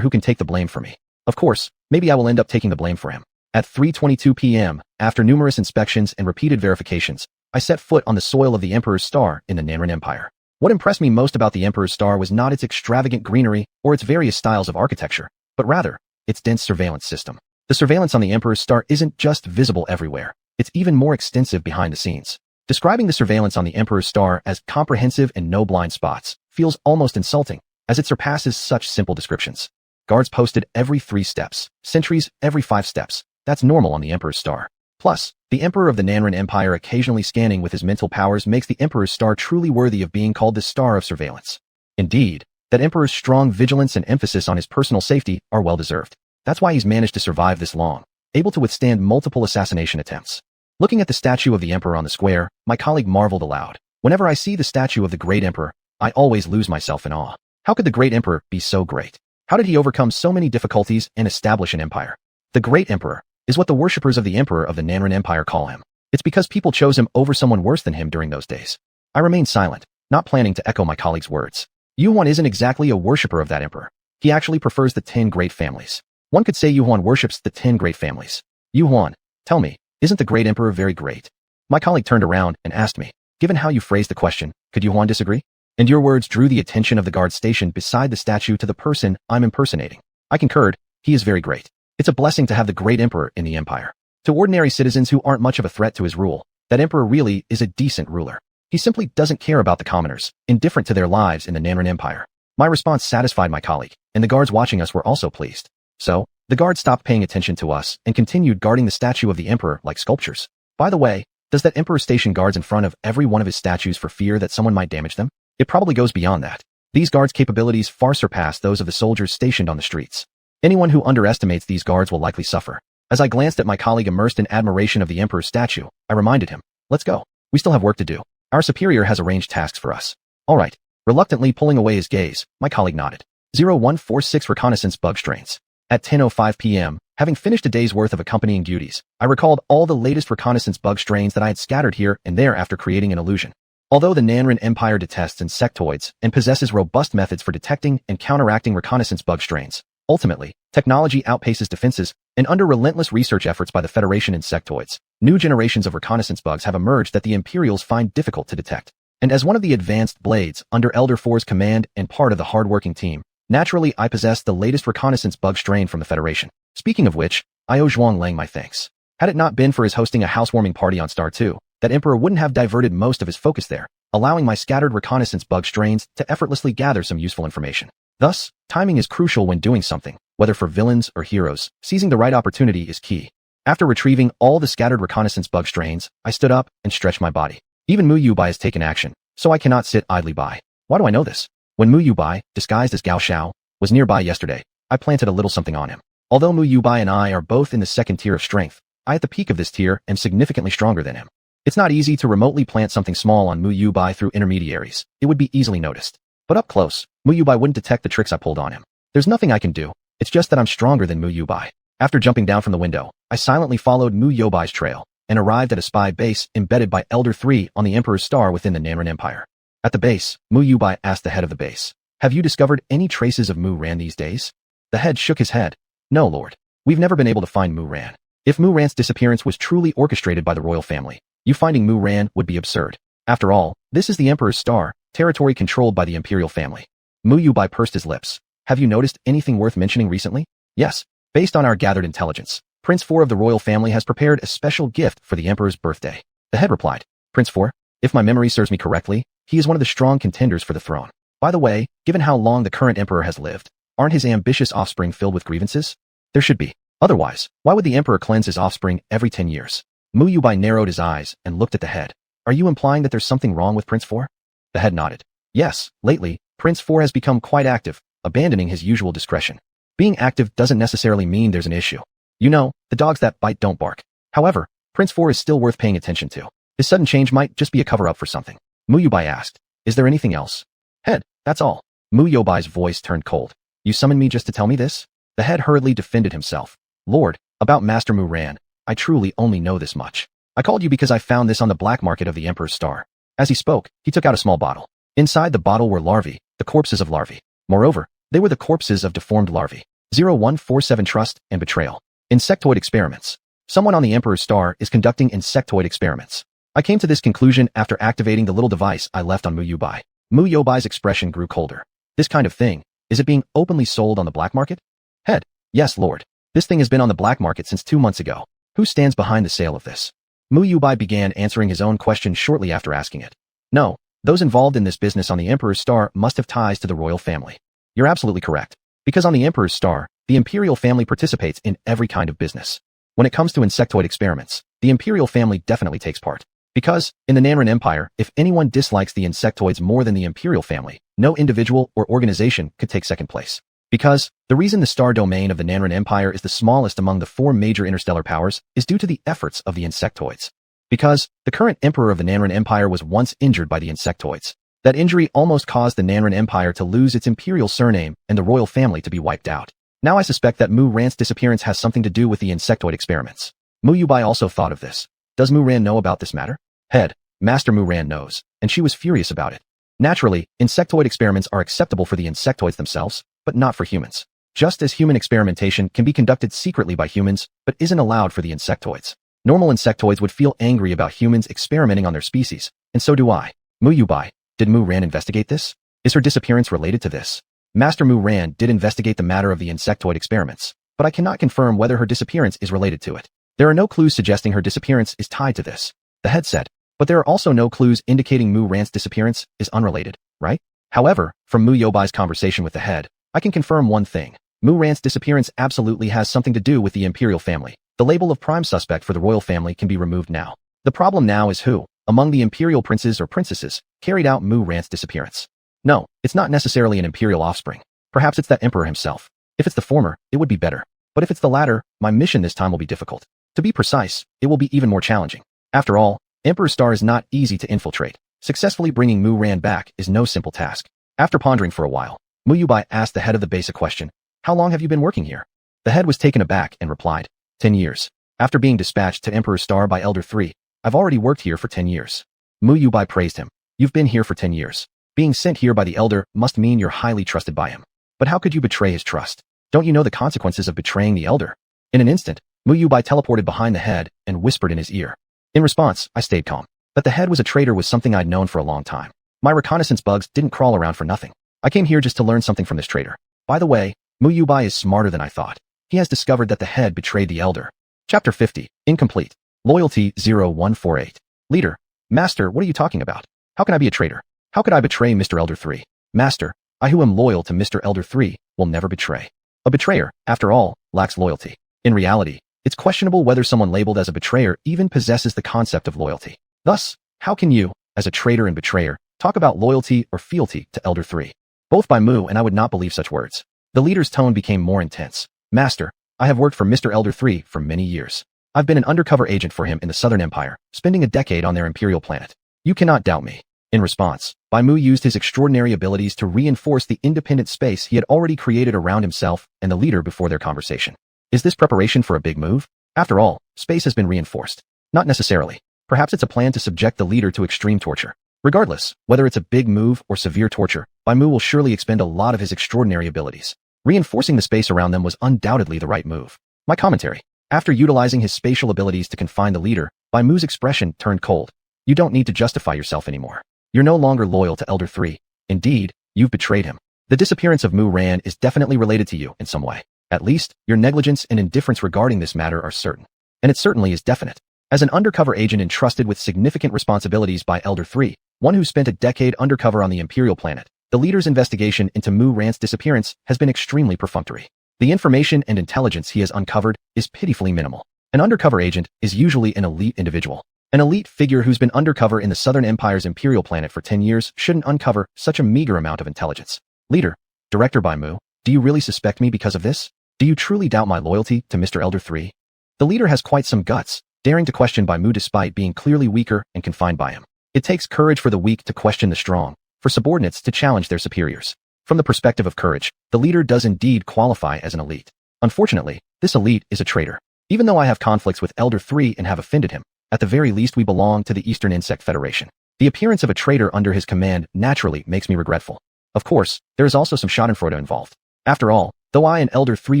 who can take the blame for me. Of course, maybe I will end up taking the blame for him." At 3:22 p.m., after numerous inspections and repeated verifications, I set foot on the soil of the Emperor's Star in the Nanren Empire. What impressed me most about the Emperor's Star was not its extravagant greenery or its various styles of architecture, but rather, its dense surveillance system. The surveillance on the Emperor's Star isn't just visible everywhere, it's even more extensive behind the scenes. Describing the surveillance on the Emperor's Star as comprehensive and no blind spots feels almost insulting, as it surpasses such simple descriptions. Guards posted every 3 steps, sentries every 5 steps. That's normal on the Emperor's Star. Plus, the Emperor of the Nanren Empire occasionally scanning with his mental powers makes the Emperor's Star truly worthy of being called the Star of Surveillance. Indeed, that Emperor's strong vigilance and emphasis on his personal safety are well-deserved. That's why he's managed to survive this long, able to withstand multiple assassination attempts. Looking at the statue of the Emperor on the square, my colleague marveled aloud. Whenever I see the statue of the great Emperor, I always lose myself in awe. How could the great Emperor be so great? How did he overcome so many difficulties and establish an empire? The great Emperor is what the worshippers of the Emperor of the Nanren Empire call him. It's because people chose him over someone worse than him during those days. I remained silent, not planning to echo my colleague's words. Yu Huan isn't exactly a worshipper of that emperor. He actually prefers the 10 great families. One could say Yu Huan worships the 10 great families. Yu Huan, tell me, isn't the great emperor very great? My colleague turned around and asked me, given how you phrased the question, could Yu Huan disagree? And your words drew the attention of the guard stationed beside the statue to the person I'm impersonating. I concurred, he is very great. It's a blessing to have the great emperor in the empire. To ordinary citizens who aren't much of a threat to his rule, that emperor really is a decent ruler. He simply doesn't care about the commoners, indifferent to their lives in the Nanren Empire. My response satisfied my colleague, and the guards watching us were also pleased. So, the guards stopped paying attention to us and continued guarding the statue of the emperor like sculptures. By the way, does that emperor station guards in front of every one of his statues for fear that someone might damage them? It probably goes beyond that. These guards' capabilities far surpass those of the soldiers stationed on the streets. Anyone who underestimates these guards will likely suffer. As I glanced at my colleague immersed in admiration of the emperor's statue, I reminded him, let's go. We still have work to do. Our superior has arranged tasks for us. All right. Reluctantly pulling away his gaze, my colleague nodded. 0146 Reconnaissance Bug Strains. At 10:05 p.m., having finished a day's worth of accompanying duties, I recalled all the latest reconnaissance bug strains that I had scattered here and there after creating an illusion. Although the Nanren Empire detests insectoids and possesses robust methods for detecting and counteracting reconnaissance bug strains, ultimately, technology outpaces defenses, and under relentless research efforts by the Federation insectoids, new generations of reconnaissance bugs have emerged that the Imperials find difficult to detect. And as one of the advanced blades under Elder Four's command and part of the hard-working team, naturally I possess the latest reconnaissance bug strain from the Federation. Speaking of which, I owe Zhuang Lang my thanks. Had it not been for his hosting a housewarming party on Star 2, that Emperor wouldn't have diverted most of his focus there, allowing my scattered reconnaissance bug strains to effortlessly gather some useful information. Thus, timing is crucial when doing something, whether for villains or heroes. Seizing the right opportunity is key. After retrieving all the scattered reconnaissance bug strains, I stood up and stretched my body. Even Mu Yubai has taken action, so I cannot sit idly by. Why do I know this? When Mu Yubai, disguised as Gao Xiao, was nearby yesterday, I planted a little something on him. Although Mu Yubai and I are both in the second tier of strength, I at the peak of this tier am significantly stronger than him. It's not easy to remotely plant something small on Mu Yubai through intermediaries. It would be easily noticed. But up close, Mu Yubai wouldn't detect the tricks I pulled on him. There's nothing I can do. It's just that I'm stronger than Mu Yubai. After jumping down from the window, I silently followed Mu Yubai's trail. and arrived at a spy base embedded by Elder 3 on the Emperor's star within the Nanren Empire. At the base, Mu Yubai asked the head of the base, "Have you discovered any traces of Mu Ran these days?" The head shook his head. "No, Lord. We've never been able to find Mu Ran. If Mu Ran's disappearance was truly orchestrated by the royal family, you finding Mu Ran would be absurd. After all, this is the Emperor's star, territory controlled by the imperial family." Mu Yubai pursed his lips. "Have you noticed anything worth mentioning recently?" "Yes. Based on our gathered intelligence, Prince 4 of the royal family has prepared a special gift for the Emperor's birthday." The head replied, "Prince 4? If my memory serves me correctly, he is one of the strong contenders for the throne. By the way, given how long the current Emperor has lived, aren't his ambitious offspring filled with grievances? There should be. Otherwise, why would the Emperor cleanse his offspring every 10 years? Mu Yubai narrowed his eyes and looked at the head. "Are you implying that there's something wrong with Prince 4? The head nodded. "Yes, lately, Prince 4 has become quite active, abandoning his usual discretion. Being active doesn't necessarily mean there's an issue. You know, the dogs that bite don't bark. However, Prince 4 is still worth paying attention to. His sudden change might just be a cover-up for something." Mu Yubai asked, "Is there anything else?" "Head, that's all." Mu Yubai's voice turned cold. "You summoned me just to tell me this?" The head hurriedly defended himself. "Lord, about Master Mu Ran, I truly only know this much. I called you because I found this on the black market of the Emperor's star." As he spoke, he took out a small bottle. Inside the bottle were larvae, the corpses of larvae. Moreover, they were the corpses of deformed larvae. 0147 Trust and Betrayal. Insectoid experiments. Someone on the Emperor's star is conducting insectoid experiments. I came to this conclusion after activating the little device I left on Mu Yubai. Mu Yubai's expression grew colder. "This kind of thing, is it being openly sold on the black market?" Head, "Yes, Lord. This thing has been on the black market since 2 months ago. Who stands behind the sale of this?" Mu Yubai began answering his own question shortly after asking it. "No, those involved in this business on the Emperor's star must have ties to the royal family." "You're absolutely correct. Because on the Emperor's star, the imperial family participates in every kind of business. When it comes to insectoid experiments, the imperial family definitely takes part. Because, in the Nanren Empire, if anyone dislikes the insectoids more than the imperial family, no individual or organization could take second place. Because, the reason the star domain of the Nanren Empire is the smallest among the 4 major interstellar powers is due to the efforts of the insectoids. Because, the current emperor of the Nanren Empire was once injured by the insectoids. That injury almost caused the Nanren Empire to lose its imperial surname and the royal family to be wiped out. Now I suspect that Mu Ran's disappearance has something to do with the insectoid experiments." Mu Yubai also thought of this. "Does Mu Ran know about this matter?" Head, "Master Mu Ran knows, and she was furious about it. Naturally, insectoid experiments are acceptable for the insectoids themselves, but not for humans. Just as human experimentation can be conducted secretly by humans, but isn't allowed for the insectoids. Normal insectoids would feel angry about humans experimenting on their species, and so do I. Mu Yubai, did Mu Ran investigate this? Is her disappearance related to this?" Master Mu Ran did investigate the matter of the insectoid experiments, but I cannot confirm whether her disappearance is related to it. There are no clues suggesting her disappearance is tied to this. The head said, "But there are also no clues indicating Mu Ran's disappearance is unrelated, right?" However, from Mu Yubai's conversation with the head, I can confirm one thing. Mu Ran's disappearance absolutely has something to do with the imperial family. The label of prime suspect for the royal family can be removed now. The problem now is who, among the imperial princes or princesses, carried out Mu Ran's disappearance. No, it's not necessarily an imperial offspring. Perhaps it's that emperor himself. If it's the former, it would be better. But if it's the latter, my mission this time will be difficult. To be precise, it will be even more challenging. After all, Emperor's star is not easy to infiltrate. Successfully bringing Mu Ran back is no simple task." After pondering for a while, Mu Yubai asked the head of the base a question. "How long have you been working here?" The head was taken aback and replied, 10 years. After being dispatched to Emperor's star by Elder 3, I've already worked here for 10 years. Mu Yubai praised him. "You've been here for 10 years. Being sent here by the Elder must mean you're highly trusted by him. But how could you betray his trust? Don't you know the consequences of betraying the Elder?" In an instant, Mu Yubai teleported behind the head and whispered in his ear. In response, I stayed calm. That the head was a traitor was something I'd known for a long time. My reconnaissance bugs didn't crawl around for nothing. I came here just to learn something from this traitor. By the way, Mu Yubai is smarter than I thought. He has discovered that the head betrayed the Elder. Chapter 50. Incomplete. Loyalty 0148. Leader. Master, what are you talking about? How can I be a traitor? How could I betray Mr. Elder 3? Master, I who am loyal to Mr. Elder 3 will never betray. A betrayer, after all, lacks loyalty. In reality, it's questionable whether someone labeled as a betrayer even possesses the concept of loyalty. Thus, how can you, as a traitor and betrayer, talk about loyalty or fealty to Elder 3? Both by Mu and I would not believe such words. The leader's tone became more intense. Master, I have worked for Mr. Elder 3 for many years. I've been an undercover agent for him in the Southern Empire, spending a decade on their imperial planet. You cannot doubt me. In response, Bai Mu used his extraordinary abilities to reinforce the independent space he had already created around himself and the leader before their conversation. Is this preparation for a big move? After all, space has been reinforced. Not necessarily. Perhaps it's a plan to subject the leader to extreme torture. Regardless, whether it's a big move or severe torture, Bai Mu will surely expend a lot of his extraordinary abilities. Reinforcing the space around them was undoubtedly the right move. My commentary. After utilizing his spatial abilities to confine the leader, Bai Mu's expression turned cold. You don't need to justify yourself anymore. You're no longer loyal to Elder 3. Indeed, you've betrayed him. The disappearance of Mu Ran is definitely related to you in some way. At least, your negligence and indifference regarding this matter are certain. And it certainly is definite. As an undercover agent entrusted with significant responsibilities by Elder 3, one who spent a decade undercover on the Imperial planet, the leader's investigation into Mu Ran's disappearance has been extremely perfunctory. The information and intelligence he has uncovered is pitifully minimal. An undercover agent is usually an elite individual. An elite figure who's been undercover in the Southern Empire's Imperial planet for 10 years shouldn't uncover such a meager amount of intelligence. Leader, Director Bai Mu, do you really suspect me because of this? Do you truly doubt my loyalty to Mr. Elder 3? The leader has quite some guts, daring to question Bai Mu despite being clearly weaker and confined by him. It takes courage for the weak to question the strong, for subordinates to challenge their superiors. From the perspective of courage, the leader does indeed qualify as an elite. Unfortunately, this elite is a traitor. Even though I have conflicts with Elder 3 and have offended him, at the very least we belong to the Eastern Insect Federation. The appearance of a traitor under his command naturally makes me regretful. Of course, there is also some schadenfreude involved. After all, though I and Elder 3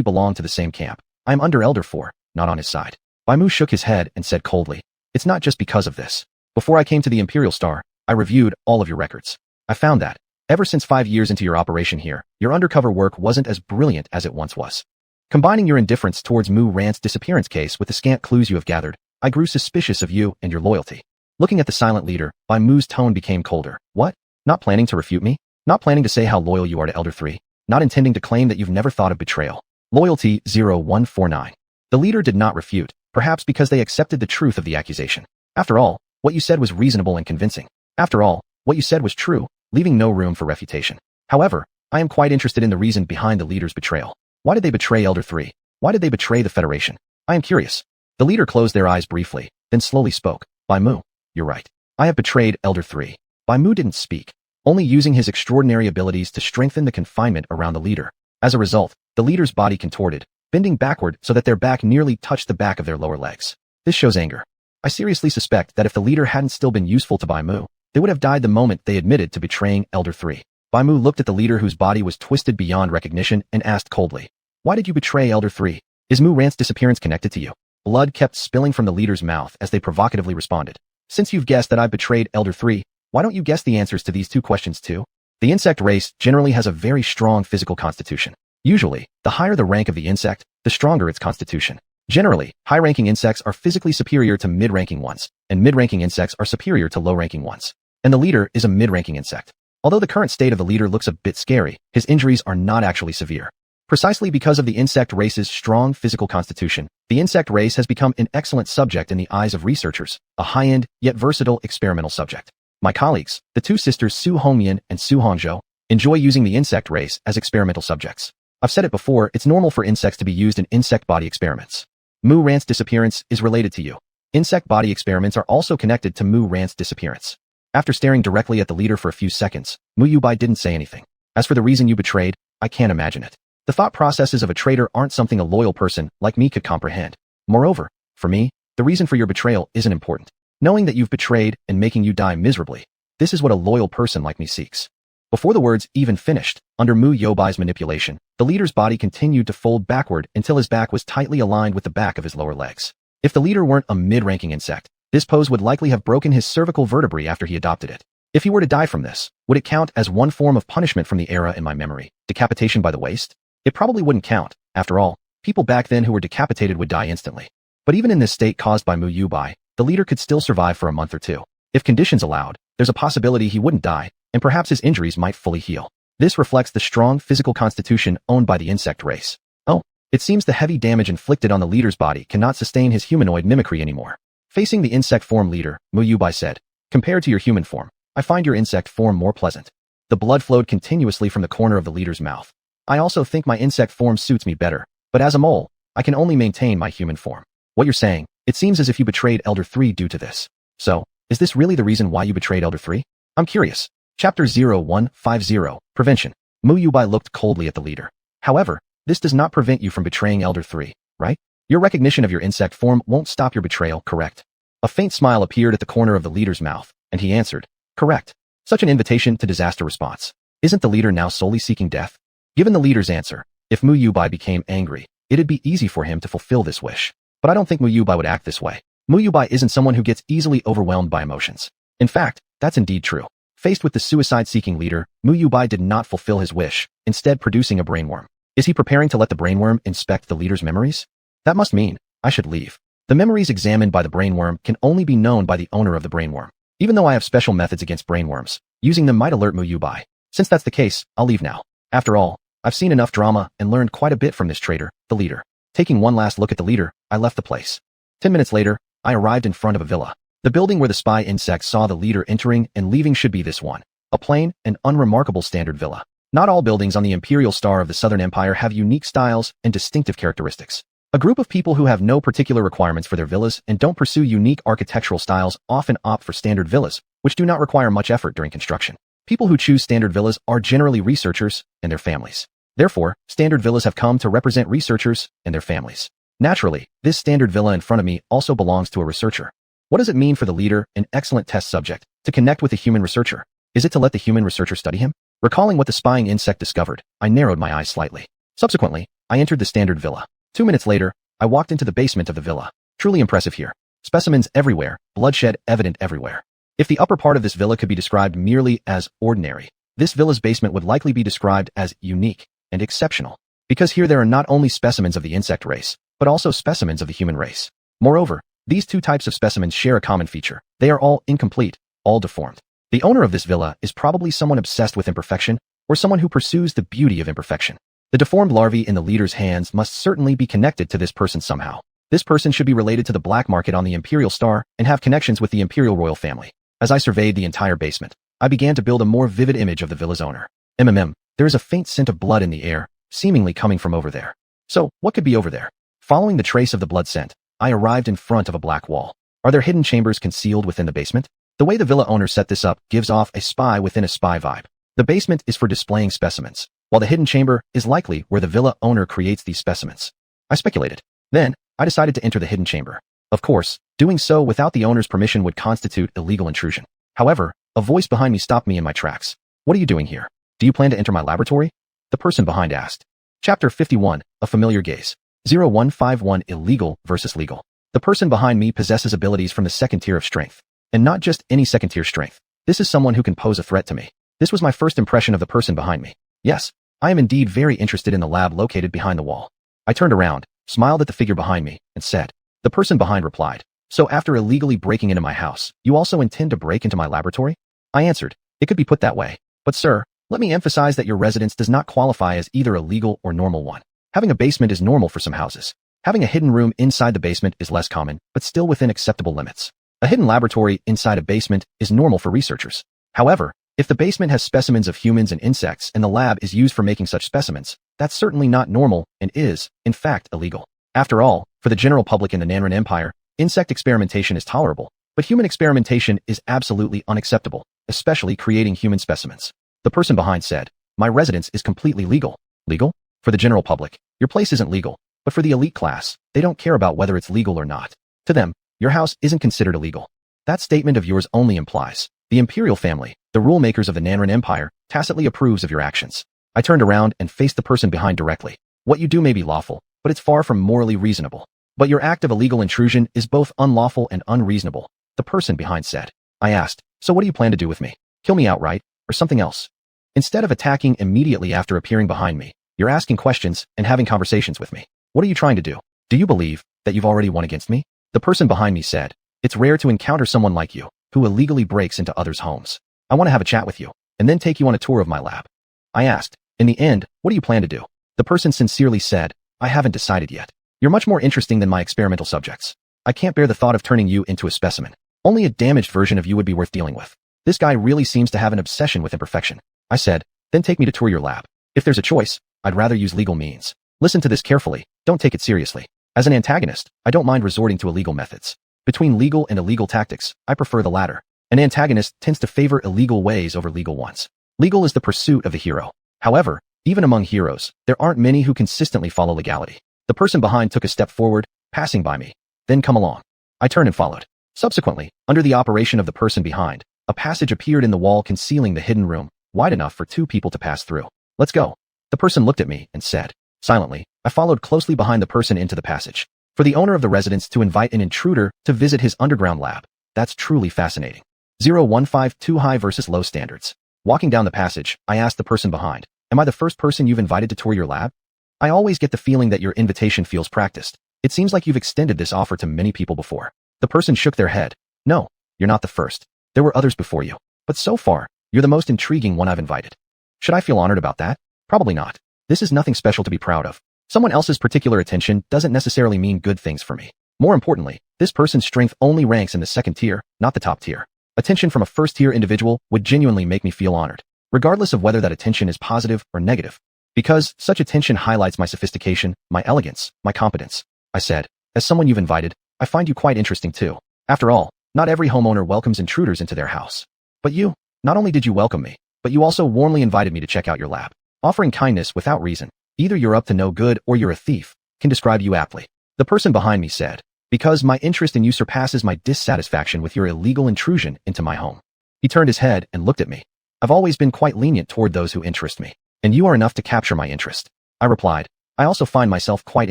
belong to the same camp, I am under Elder 4, not on his side. Bai Mu shook his head and said coldly, it's not just because of this. Before I came to the Imperial Star, I reviewed all of your records. I found that, ever since 5 years into your operation here, your undercover work wasn't as brilliant as it once was. Combining your indifference towards Mu Ran's disappearance case with the scant clues you have gathered, I grew suspicious of you and your loyalty. Looking at the silent leader, Bai Mu's tone became colder. What? Not planning to refute me? Not planning to say how loyal you are to Elder 3? Not intending to claim that you've never thought of betrayal? Loyalty 0149. The leader did not refute, perhaps because they accepted the truth of the accusation. After all, what you said was reasonable and convincing. After all, what you said was true, leaving no room for refutation. However, I am quite interested in the reason behind the leader's betrayal. Why did they betray Elder 3? Why did they betray the Federation? I am curious. The leader closed their eyes briefly, then slowly spoke. Bai Mu, you're right. I have betrayed Elder 3. Bai Mu didn't speak, only using his extraordinary abilities to strengthen the confinement around the leader. As a result, the leader's body contorted, bending backward so that their back nearly touched the back of their lower legs. This shows anger. I seriously suspect that if the leader hadn't still been useful to Bai Mu, they would have died the moment they admitted to betraying Elder 3. Bai Mu looked at the leader whose body was twisted beyond recognition and asked coldly, why did you betray Elder 3? Is Mu Ran's disappearance connected to you? Blood kept spilling from the leader's mouth as they provocatively responded. Since you've guessed that I betrayed Elder 3, why don't you guess the answers to these two questions too? The insect race generally has a very strong physical constitution. Usually, the higher the rank of the insect, the stronger its constitution. Generally, high-ranking insects are physically superior to mid-ranking ones, and mid-ranking insects are superior to low-ranking ones. And the leader is a mid-ranking insect. Although the current state of the leader looks a bit scary, his injuries are not actually severe. Precisely because of the insect race's strong physical constitution, the insect race has become an excellent subject in the eyes of researchers, a high-end, yet versatile experimental subject. My colleagues, the two sisters Su Hongmian and Su Hongzhou, enjoy using the insect race as experimental subjects. I've said it before, it's normal for insects to be used in insect body experiments. Mu Ran's disappearance is related to you. Insect body experiments are also connected to Mu Ran's disappearance. After staring directly at the leader for a few seconds, Mu Yubai didn't say anything. As for the reason you betrayed, I can't imagine it. The thought processes of a traitor aren't something a loyal person like me could comprehend. Moreover, for me, the reason for your betrayal isn't important. Knowing that you've betrayed and making you die miserably, this is what a loyal person like me seeks. Before the words even finished, under Mu Yobai's manipulation, the leader's body continued to fold backward until his back was tightly aligned with the back of his lower legs. If the leader weren't a mid-ranking insect, this pose would likely have broken his cervical vertebrae after he adopted it. If he were to die from this, would it count as one form of punishment from the era in my memory, decapitation by the waist? It probably wouldn't count. After all, people back then who were decapitated would die instantly. But even in this state caused by Mu Yubai, the leader could still survive for a month or two. If conditions allowed, there's a possibility he wouldn't die, and perhaps his injuries might fully heal. This reflects the strong physical constitution owned by the insect race. Oh, it seems the heavy damage inflicted on the leader's body cannot sustain his humanoid mimicry anymore. Facing the insect form leader, Mu Yubai said, compared to your human form, I find your insect form more pleasant. The blood flowed continuously from the corner of the leader's mouth. I also think my insect form suits me better, but as a mole, I can only maintain my human form. What you're saying, it seems as if you betrayed Elder 3 due to this. So, is this really the reason why you betrayed Elder 3? I'm curious. Chapter 0150, Prevention. Mu Yubai looked coldly at the leader. However, this does not prevent you from betraying Elder 3, right? Your recognition of your insect form won't stop your betrayal, correct? A faint smile appeared at the corner of the leader's mouth, and he answered, "Correct. Such an invitation to disaster response. Isn't the leader now solely seeking death?" Given the leader's answer, if Mu Yubai became angry, it'd be easy for him to fulfill this wish. But I don't think Mu Yubai would act this way. Mu Yubai isn't someone who gets easily overwhelmed by emotions. In fact, that's indeed true. Faced with the suicide-seeking leader, Mu Yubai did not fulfill his wish, instead producing a brainworm. Is he preparing to let the brainworm inspect the leader's memories? That must mean I should leave. The memories examined by the brainworm can only be known by the owner of the brainworm. Even though I have special methods against brainworms, using them might alert Mu Yubai. Since that's the case, I'll leave now. After all, I've seen enough drama and learned quite a bit from this traitor, the leader. Taking one last look at the leader, I left the place. 10 minutes later, I arrived in front of a villa. The building where the spy insect saw the leader entering and leaving should be this one. A plain and unremarkable standard villa. Not all buildings on the Imperial Star of the Southern Empire have unique styles and distinctive characteristics. A group of people who have no particular requirements for their villas and don't pursue unique architectural styles often opt for standard villas, which do not require much effort during construction. People who choose standard villas are generally researchers and their families. Therefore, standard villas have come to represent researchers and their families. Naturally, this standard villa in front of me also belongs to a researcher. What does it mean for the leader, an excellent test subject, to connect with a human researcher? Is it to let the human researcher study him? Recalling what the spying insect discovered, I narrowed my eyes slightly. Subsequently, I entered the standard villa. 2 minutes later, I walked into the basement of the villa. Truly impressive here. Specimens everywhere, bloodshed evident everywhere. If the upper part of this villa could be described merely as ordinary, this villa's basement would likely be described as unique and exceptional. Because here there are not only specimens of the insect race, but also specimens of the human race. Moreover, these two types of specimens share a common feature. They are all incomplete, all deformed. The owner of this villa is probably someone obsessed with imperfection, or someone who pursues the beauty of imperfection. The deformed larvae in the leader's hands must certainly be connected to this person somehow. This person should be related to the black market on the Imperial Star and have connections with the Imperial royal family. As I surveyed the entire basement, I began to build a more vivid image of the villa's owner. There is a faint scent of blood in the air, seemingly coming from over there. So, what could be over there? Following the trace of the blood scent, I arrived in front of a black wall. Are there hidden chambers concealed within the basement? The way the villa owner set this up gives off a spy within a spy vibe. The basement is for displaying specimens, while the hidden chamber is likely where the villa owner creates these specimens. I speculated. Then, I decided to enter the hidden chamber. Of course, doing so without the owner's permission would constitute illegal intrusion. However, a voice behind me stopped me in my tracks. What are you doing here? Do you plan to enter my laboratory? The person behind asked. Chapter 51, A Familiar Gaze. 0151 Illegal versus Legal. The person behind me possesses abilities from the second tier of strength. And not just any second tier strength. This is someone who can pose a threat to me. This was my first impression of the person behind me. Yes, I am indeed very interested in the lab located behind the wall. I turned around, smiled at the figure behind me, and said. The person behind replied. So after illegally breaking into my house, you also intend to break into my laboratory? I answered. It could be put that way. But sir, let me emphasize that your residence does not qualify as either a legal or normal one. Having a basement is normal for some houses. Having a hidden room inside the basement is less common, but still within acceptable limits. A hidden laboratory inside a basement is normal for researchers. However, if the basement has specimens of humans and insects and the lab is used for making such specimens, that's certainly not normal and is, in fact, illegal. After all, for the general public in the Nanran Empire, insect experimentation is tolerable, but human experimentation is absolutely unacceptable, especially creating human specimens. The person behind said, my residence is completely legal. Legal? For the general public, your place isn't legal, but for the elite class, they don't care about whether it's legal or not. To them, your house isn't considered illegal. That statement of yours only implies the Imperial family, the rule makers of the Nanran Empire, tacitly approves of your actions. I turned around and faced the person behind directly. What you do may be lawful, but it's far from morally reasonable. But your act of illegal intrusion is both unlawful and unreasonable, the person behind said. I asked, so what do you plan to do with me? Kill me outright, or something else? Instead of attacking immediately after appearing behind me, you're asking questions and having conversations with me. What are you trying to do? Do you believe that you've already won against me? The person behind me said, it's rare to encounter someone like you, who illegally breaks into others' homes. I want to have a chat with you, and then take you on a tour of my lab. I asked, in the end, what do you plan to do? The person sincerely said, I haven't decided yet. You're much more interesting than my experimental subjects. I can't bear the thought of turning you into a specimen. Only a damaged version of you would be worth dealing with. This guy really seems to have an obsession with imperfection. I said, then take me to tour your lab. If there's a choice, I'd rather use legal means. Listen to this carefully, don't take it seriously. As an antagonist, I don't mind resorting to illegal methods. Between legal and illegal tactics, I prefer the latter. An antagonist tends to favor illegal ways over legal ones. Legal is the pursuit of the hero. However, even among heroes, there aren't many who consistently follow legality. The person behind took a step forward, passing by me. Then come along. I turned and followed. Subsequently, under the operation of the person behind, a passage appeared in the wall concealing the hidden room, wide enough for two people to pass through. Let's go. The person looked at me and said. Silently, I followed closely behind the person into the passage. For the owner of the residence to invite an intruder to visit his underground lab, that's truly fascinating. 0152 high versus low standards. Walking down the passage, I asked the person behind, am I the first person you've invited to tour your lab? I always get the feeling that your invitation feels practiced. It seems like you've extended this offer to many people before. The person shook their head. No, you're not the first. There were others before you. But so far, you're the most intriguing one I've invited. Should I feel honored about that? Probably not. This is nothing special to be proud of. Someone else's particular attention doesn't necessarily mean good things for me. More importantly, this person's strength only ranks in the second tier, not the top tier. Attention from a first-tier individual would genuinely make me feel honored, regardless of whether that attention is positive or negative. Because such attention highlights my sophistication, my elegance, my competence. I said, as someone you've invited, I find you quite interesting too. After all, not every homeowner welcomes intruders into their house. But you, not only did you welcome me, but you also warmly invited me to check out your lab. Offering kindness without reason, either you're up to no good or you're a thief, can describe you aptly. The person behind me said, because my interest in you surpasses my dissatisfaction with your illegal intrusion into my home. He turned his head and looked at me. I've always been quite lenient toward those who interest me, and you are enough to capture my interest. I replied, I also find myself quite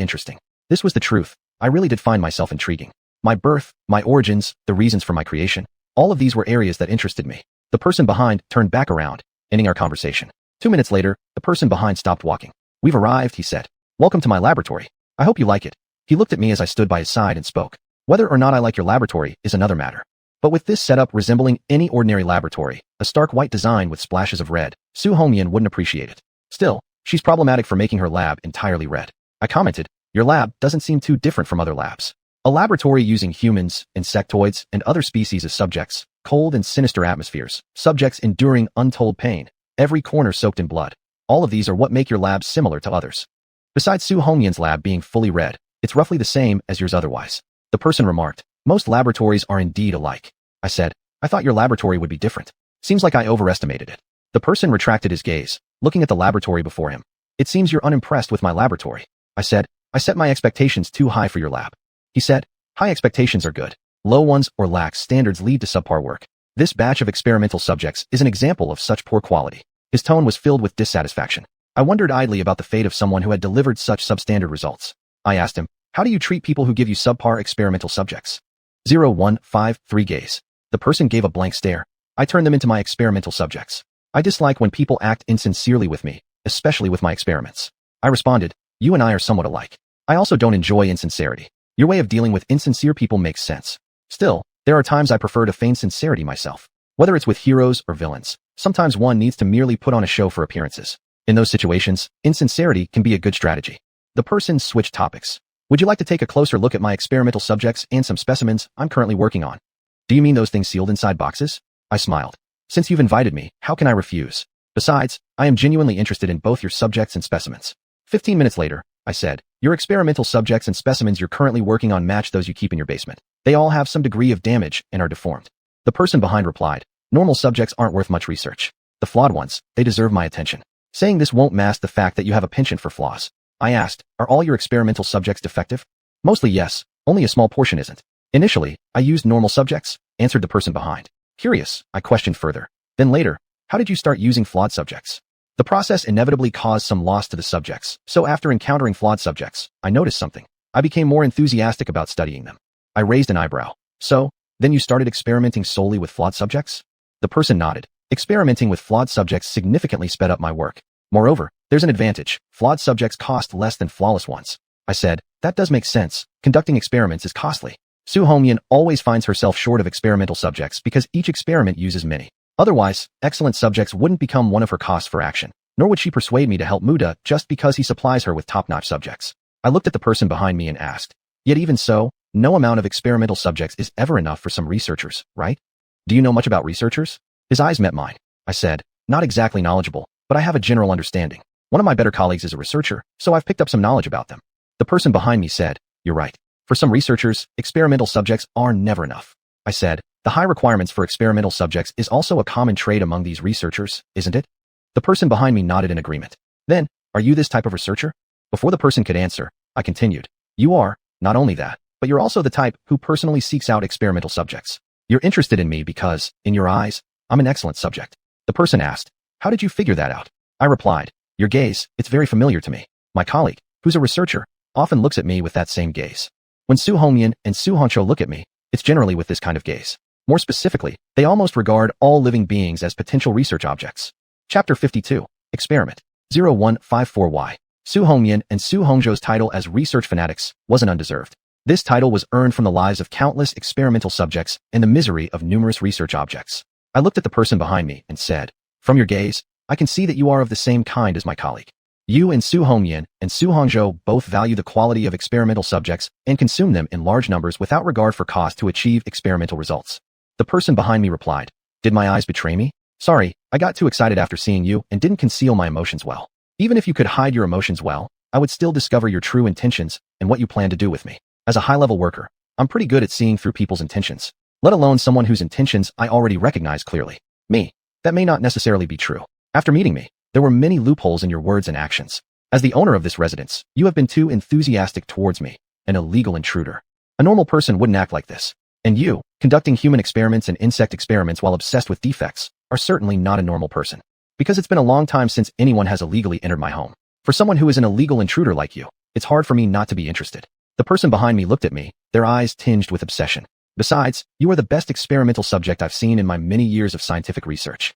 interesting. This was the truth. I really did find myself intriguing. My birth, my origins, the reasons for my creation, all of these were areas that interested me. The person behind turned back around, ending our conversation. 2 minutes later, the person behind stopped walking. We've arrived, he said. Welcome to my laboratory. I hope you like it. He looked at me as I stood by his side and spoke. Whether or not I like your laboratory is another matter. But with this setup resembling any ordinary laboratory, a stark white design with splashes of red, Su Hongyan wouldn't appreciate it. Still, she's problematic for making her lab entirely red. I commented, your lab doesn't seem too different from other labs. A laboratory using humans, insectoids, and other species as subjects, cold and sinister atmospheres, subjects enduring untold pain, every corner soaked in blood. All of these are what make your lab similar to others. Besides Su Hongyan's lab being fully red, it's roughly the same as yours otherwise. The person remarked, most laboratories are indeed alike. I said, I thought your laboratory would be different. Seems like I overestimated it. The person retracted his gaze, looking at the laboratory before him. It seems you're unimpressed with my laboratory. I said, I set my expectations too high for your lab. He said, high expectations are good. Low ones or lax standards lead to subpar work. This batch of experimental subjects is an example of such poor quality. His tone was filled with dissatisfaction. I wondered idly about the fate of someone who had delivered such substandard results. I asked him, how do you treat people who give you subpar experimental subjects? 0153 gaze. The person gave a blank stare. I turned them into my experimental subjects. I dislike when people act insincerely with me, especially with my experiments. I responded, you and I are somewhat alike. I also don't enjoy insincerity. Your way of dealing with insincere people makes sense. Still, there are times I prefer to feign sincerity myself. Whether it's with heroes or villains, sometimes one needs to merely put on a show for appearances. In those situations, insincerity can be a good strategy. The person switched topics. Would you like to take a closer look at my experimental subjects and some specimens I'm currently working on? Do you mean those things sealed inside boxes? I smiled. Since you've invited me, how can I refuse? Besides, I am genuinely interested in both your subjects and specimens. 15 minutes later, I said, your experimental subjects and specimens you're currently working on match those you keep in your basement. They all have some degree of damage and are deformed. The person behind replied, normal subjects aren't worth much research. The flawed ones, they deserve my attention. Saying this won't mask the fact that you have a penchant for flaws. I asked, are all your experimental subjects defective? Mostly yes, only a small portion isn't. Initially, I used normal subjects, answered the person behind. Curious, I questioned further. Then later, how did you start using flawed subjects? The process inevitably caused some loss to the subjects, so after encountering flawed subjects, I noticed something. I became more enthusiastic about studying them. I raised an eyebrow. So, then you started experimenting solely with flawed subjects? The person nodded. Experimenting with flawed subjects significantly sped up my work. Moreover, there's an advantage. Flawed subjects cost less than flawless ones. I said, that does make sense. Conducting experiments is costly. Su Hongyan always finds herself short of experimental subjects because each experiment uses many. Otherwise, excellent subjects wouldn't become one of her costs for action, nor would she persuade me to help Muda just because he supplies her with top-notch subjects. I looked at the person behind me and asked, yet even so, no amount of experimental subjects is ever enough for some researchers, right? Do you know much about researchers? His eyes met mine. I said, not exactly knowledgeable, but I have a general understanding. One of my better colleagues is a researcher, so I've picked up some knowledge about them. The person behind me said, you're right. For some researchers, experimental subjects are never enough. I said, the high requirements for experimental subjects is also a common trait among these researchers, isn't it? The person behind me nodded in agreement. Then, are you this type of researcher? Before the person could answer, I continued. You are, not only that, but you're also the type who personally seeks out experimental subjects. You're interested in me because, in your eyes, I'm an excellent subject. The person asked, how did you figure that out? I replied, your gaze, it's very familiar to me. My colleague, who's a researcher, often looks at me with that same gaze. When Su Hongyan and Su Hongzhou look at me, it's generally with this kind of gaze. More specifically, they almost regard all living beings as potential research objects. Chapter 52, Experiment 0154Y. Su Hongyan and Su Hongzhou's title as research fanatics wasn't undeserved. This title was earned from the lives of countless experimental subjects and the misery of numerous research objects. I looked at the person behind me and said, from your gaze, I can see that you are of the same kind as my colleague. You and Su Hongyan and Su Hongzhou both value the quality of experimental subjects and consume them in large numbers without regard for cost to achieve experimental results. The person behind me replied, did my eyes betray me? Sorry, I got too excited after seeing you and didn't conceal my emotions well. Even if you could hide your emotions well, I would still discover your true intentions and what you plan to do with me. As a high-level worker, I'm pretty good at seeing through people's intentions, let alone someone whose intentions I already recognize clearly. Me. That may not necessarily be true. After meeting me, there were many loopholes in your words and actions. As the owner of this residence, you have been too enthusiastic towards me, an illegal intruder. A normal person wouldn't act like this. And you, conducting human experiments and insect experiments while obsessed with defects, are certainly not a normal person. Because it's been a long time since anyone has illegally entered my home. For someone who is an illegal intruder like you, it's hard for me not to be interested. The person behind me looked at me, their eyes tinged with obsession. Besides, you are the best experimental subject I've seen in my many years of scientific research.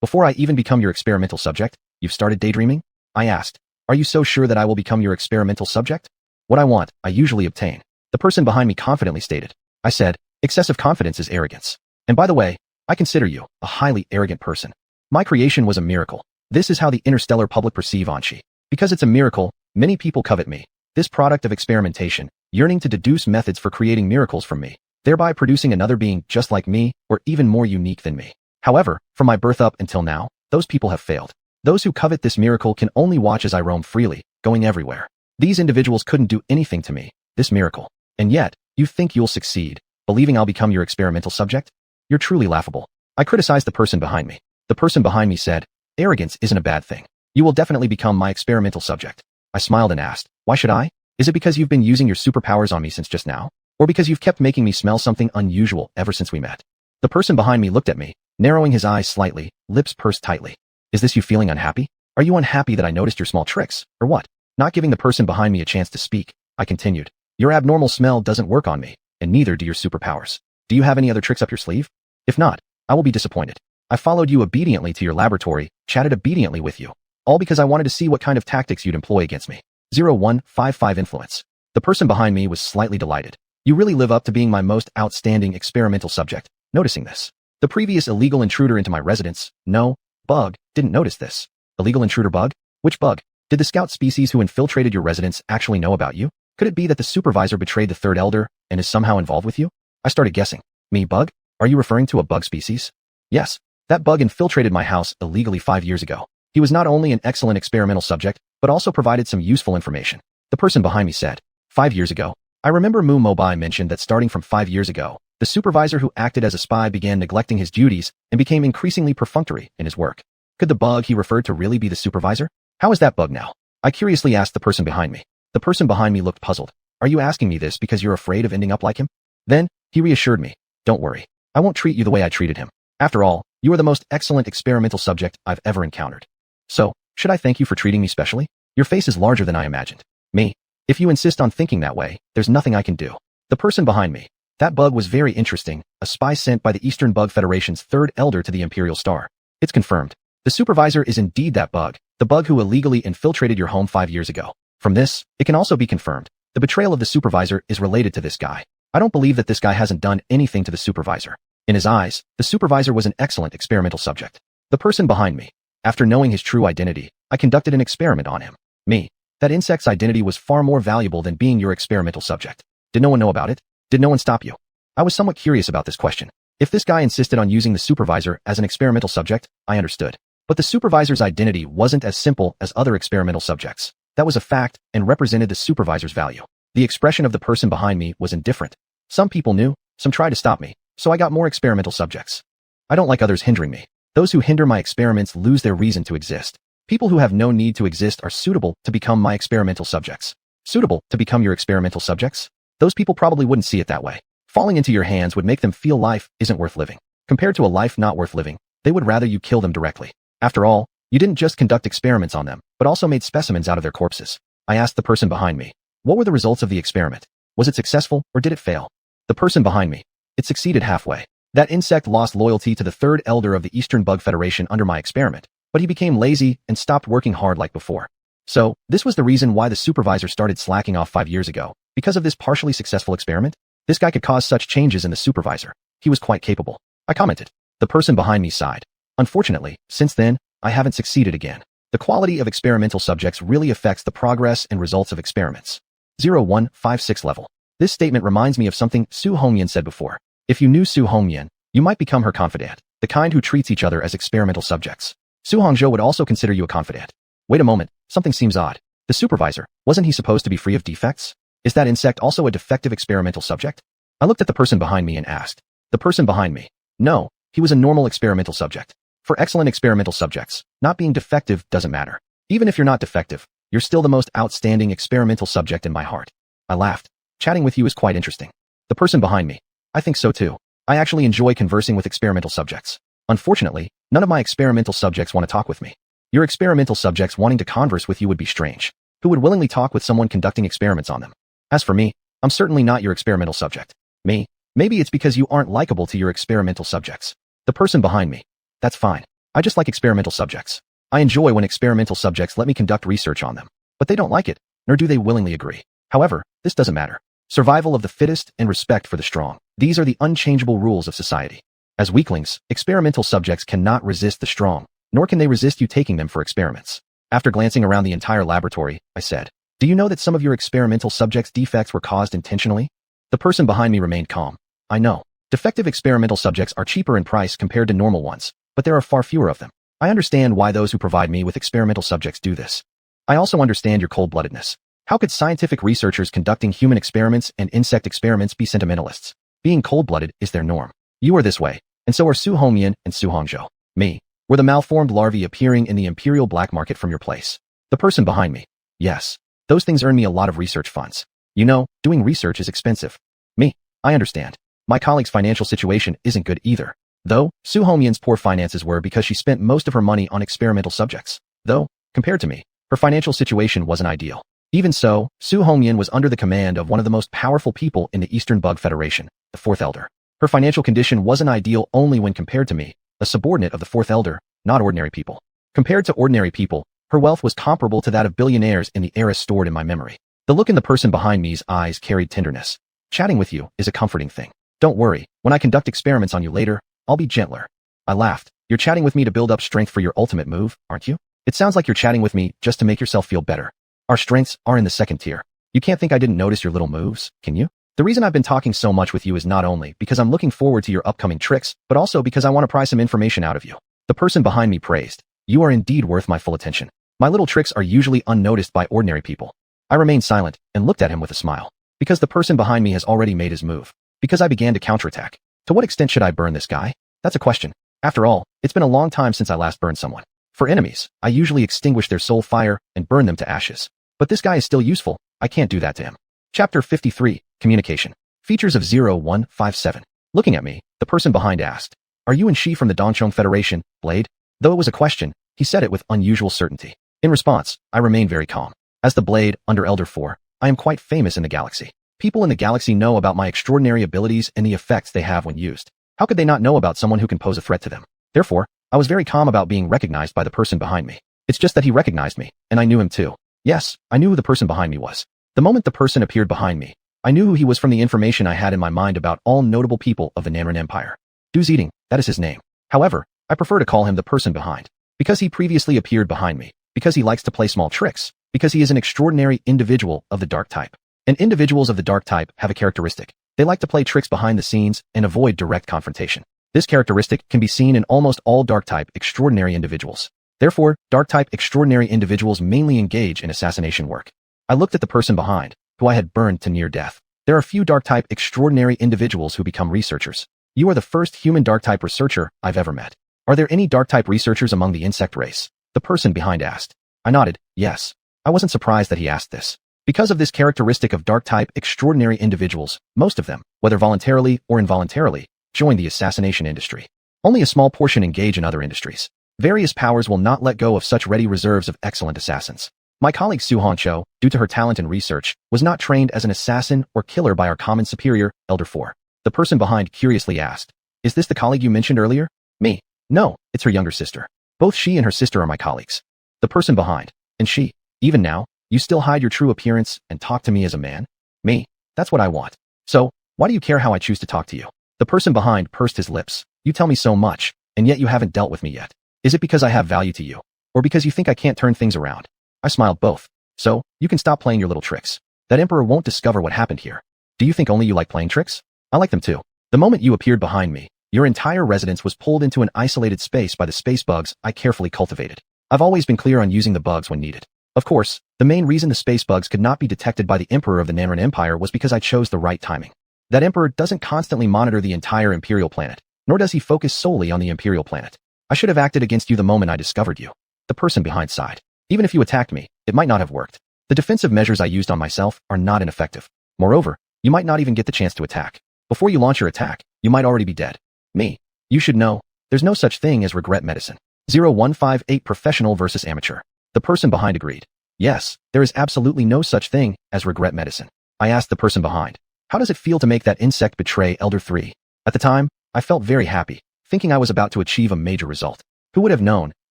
Before I even become your experimental subject, you've started daydreaming? I asked, are you so sure that I will become your experimental subject? What I want, I usually obtain. The person behind me confidently stated. I said, excessive confidence is arrogance. And by the way, I consider you a highly arrogant person. My creation was a miracle. This is how the interstellar public perceive Anshi. Because it's a miracle, many people covet me. This product of experimentation, yearning to deduce methods for creating miracles from me, thereby producing another being just like me or even more unique than me. However, from my birth up until now, those people have failed. Those who covet this miracle can only watch as I roam freely, going everywhere. These individuals couldn't do anything to me, this miracle. And yet, you think you'll succeed, believing I'll become your experimental subject? You're truly laughable. I criticized the person behind me. The person behind me said, arrogance isn't a bad thing. You will definitely become my experimental subject. I smiled and asked, why should I? Is it because you've been using your superpowers on me since just now? Or because you've kept making me smell something unusual ever since we met? The person behind me looked at me, narrowing his eyes slightly, lips pursed tightly. Is this you feeling unhappy? Are you unhappy that I noticed your small tricks, or what? Not giving the person behind me a chance to speak, I continued. Your abnormal smell doesn't work on me, and neither do your superpowers. Do you have any other tricks up your sleeve? If not, I will be disappointed. I followed you obediently to your laboratory, chatted obediently with you, all because I wanted to see what kind of tactics you'd employ against me. 0155 influence. The person behind me was slightly delighted. You really live up to being my most outstanding experimental subject. Noticing this. The previous illegal intruder into my residence, no, bug, didn't notice this. Illegal intruder bug? Which bug? Did the scout species who infiltrated your residence actually know about you? Could it be that the supervisor betrayed the third elder and is somehow involved with you? I started guessing. Me, bug? Are you referring to a bug species? Yes. That bug infiltrated my house illegally 5 years ago. He was not only an excellent experimental subject, but also provided some useful information. The person behind me said, 5 years ago. I remember Mu Mobai mentioned that starting from 5 years ago, the supervisor who acted as a spy began neglecting his duties and became increasingly perfunctory in his work. Could the bug he referred to really be the supervisor? How is that bug now? I curiously asked the person behind me. The person behind me looked puzzled. Are you asking me this because you're afraid of ending up like him? Then, he reassured me. Don't worry. I won't treat you the way I treated him. After all, you are the most excellent experimental subject I've ever encountered. So, should I thank you for treating me specially? Your face is larger than I imagined. Me. If you insist on thinking that way, there's nothing I can do. The person behind me. That bug was very interesting, a spy sent by the Eastern Bug Federation's third elder to the Imperial Star. It's confirmed. The supervisor is indeed that bug, the bug who illegally infiltrated your home 5 years ago. From this, it can also be confirmed. The betrayal of the supervisor is related to this guy. I don't believe that this guy hasn't done anything to the supervisor. In his eyes, the supervisor was an excellent experimental subject. The person behind me. After knowing his true identity, I conducted an experiment on him. Me. That insect's identity was far more valuable than being your experimental subject. Did no one know about it? Did no one stop you? I was somewhat curious about this question. If this guy insisted on using the supervisor as an experimental subject, I understood. But the supervisor's identity wasn't as simple as other experimental subjects. That was a fact and represented the supervisor's value. The expression of the person behind me was indifferent. Some people knew, some tried to stop me, so I got more experimental subjects. I don't like others hindering me. Those who hinder my experiments lose their reason to exist. People who have no need to exist are suitable to become my experimental subjects. Suitable to become your experimental subjects? those people probably wouldn't see it that way. Falling into your hands would make them feel life isn't worth living. Compared to a life not worth living, they would rather you kill them directly. After all, you didn't just conduct experiments on them, but also made specimens out of their corpses. I asked the person behind me, what were the results of the experiment? Was it successful or did it fail? The person behind me, it succeeded halfway. That insect lost loyalty to the third elder of the Eastern Bug Federation under my experiment, but he became lazy and stopped working hard like before. So, this was the reason why the supervisor started slacking off 5 years ago. Because of this partially successful experiment? This guy could cause such changes in the supervisor. He was quite capable. I commented. The person behind me sighed. Unfortunately, since then, I haven't succeeded again. The quality of experimental subjects really affects the progress and results of experiments. 0156 level. This statement reminds me of something Su Hongyan said before. If you knew Su Hongyan, you might become her confidant, the kind who treats each other as experimental subjects. Su Hongzhou would also consider you a confidant. Wait a moment, something seems odd. The supervisor, wasn't he supposed to be free of defects? Is that insect also a defective experimental subject? I looked at the person behind me and asked. The person behind me. No, he was a normal experimental subject. For excellent experimental subjects, not being defective doesn't matter. Even if you're not defective, you're still the most outstanding experimental subject in my heart. I laughed. Chatting with you is quite interesting. The person behind me. I think so too. I actually enjoy conversing with experimental subjects. Unfortunately, none of my experimental subjects want to talk with me. Your experimental subjects wanting to converse with you would be strange. Who would willingly talk with someone conducting experiments on them? As for me, I'm certainly not your experimental subject. Me? Maybe it's because you aren't likable to your experimental subjects. The person behind me. That's fine. I just like experimental subjects. I enjoy when experimental subjects let me conduct research on them. But they don't like it, nor do they willingly agree. However, this doesn't matter. Survival of the fittest and respect for the strong. These are the unchangeable rules of society. As weaklings, experimental subjects cannot resist the strong, nor can they resist you taking them for experiments. After glancing around the entire laboratory, I said, do you know that some of your experimental subjects' defects were caused intentionally? The person behind me remained calm. I know. Defective experimental subjects are cheaper in price compared to normal ones, but there are far fewer of them. I understand why those who provide me with experimental subjects do this. I also understand your cold-bloodedness. How could scientific researchers conducting human experiments and insect experiments be sentimentalists? Being cold-blooded is their norm. You are this way, and so are Su Hongyan and Su Hongzhou. Me. Were the malformed larvae appearing in the imperial black market from your place? The person behind me. Yes. Those things earn me a lot of research funds. You know, doing research is expensive. Me. I understand. My colleague's financial situation isn't good either. Though, Su Hongyan's poor finances were because she spent most of her money on experimental subjects. Though, compared to me, her financial situation wasn't ideal. Even so, Su Hongyan was under the command of one of the most powerful people in the Eastern Bug Federation, the Fourth Elder. Her financial condition wasn't ideal only when compared to me, a subordinate of the Fourth Elder, not ordinary people. Compared to ordinary people, her wealth was comparable to that of billionaires in the eras stored in my memory. The look in the person behind me's eyes carried tenderness. Chatting with you is a comforting thing. Don't worry, when I conduct experiments on you later, I'll be gentler. I laughed. You're chatting with me to build up strength for your ultimate move, aren't you? It sounds like you're chatting with me just to make yourself feel better. Our strengths are in the second tier. You can't think I didn't notice your little moves, can you? The reason I've been talking so much with you is not only because I'm looking forward to your upcoming tricks, but also because I want to pry some information out of you. The person behind me praised. You are indeed worth my full attention. My little tricks are usually unnoticed by ordinary people. I remained silent and looked at him with a smile. Because the person behind me has already made his move. Because I began to counterattack. To what extent should I burn this guy? That's a question. After all, it's been a long time since I last burned someone. For enemies, I usually extinguish their soul fire and burn them to ashes. But this guy is still useful. I can't do that to him. Chapter 53, Communication. Features of 0157. Looking at me, the person behind asked, are you and she from the Dongchong Federation, Blade? Though it was a question, he said it with unusual certainty. In response, I remained very calm. As the Blade, under Elder 4, I am quite famous in the galaxy. People in the galaxy know about my extraordinary abilities and the effects they have when used. How could they not know about someone who can pose a threat to them? Therefore, I was very calm about being recognized by the person behind me. It's just that he recognized me, and I knew him too. Yes, I knew who the person behind me was. The moment the person appeared behind me, I knew who he was from the information I had in my mind about all notable people of the Nanren Empire. Du Zedong, that is his name. However, I prefer to call him the person behind. Because he previously appeared behind me. Because he likes to play small tricks. Because he is an extraordinary individual of the dark type. And individuals of the dark type have a characteristic. They like to play tricks behind the scenes and avoid direct confrontation. This characteristic can be seen in almost all dark type extraordinary individuals. Therefore, dark type extraordinary individuals mainly engage in assassination work. I looked at the person behind, who I had burned to near death. There are few dark type extraordinary individuals who become researchers. You are the first human dark type researcher I've ever met. Are there any dark type researchers among the insect race? The person behind asked. I nodded, yes. I wasn't surprised that he asked this. Because of this characteristic of dark-type extraordinary individuals, most of them, whether voluntarily or involuntarily, join the assassination industry. Only a small portion engage in other industries. Various powers will not let go of such ready reserves of excellent assassins. My colleague Su-Han Cho, due to her talent in research, was not trained as an assassin or killer by our common superior, Elder 4. The person behind curiously asked, "Is this the colleague you mentioned earlier?" Me. No, it's her younger sister. Both she and her sister are my colleagues. The person behind. And she. Even now, you still hide your true appearance and talk to me as a man? Me. That's what I want. So, why do you care how I choose to talk to you? The person behind pursed his lips. You tell me so much, and yet you haven't dealt with me yet. Is it because I have value to you? Or because you think I can't turn things around? I smiled both. So, you can stop playing your little tricks. That emperor won't discover what happened here. Do you think only you like playing tricks? I like them too. The moment you appeared behind me, your entire residence was pulled into an isolated space by the space bugs I carefully cultivated. I've always been clear on using the bugs when needed. Of course, the main reason the space bugs could not be detected by the emperor of the Nanran Empire was because I chose the right timing. That emperor doesn't constantly monitor the entire imperial planet, nor does he focus solely on the imperial planet. I should have acted against you the moment I discovered you. The person behind sighed. Even if you attacked me, it might not have worked. The defensive measures I used on myself are not ineffective. Moreover, you might not even get the chance to attack. Before you launch your attack, you might already be dead. Me. You should know, there's no such thing as regret medicine. 0158 Professional versus Amateur. The person behind agreed. Yes, there is absolutely no such thing as regret medicine. I asked the person behind, how does it feel to make that insect betray Elder 3? At the time, I felt very happy, thinking I was about to achieve a major result. Who would have known?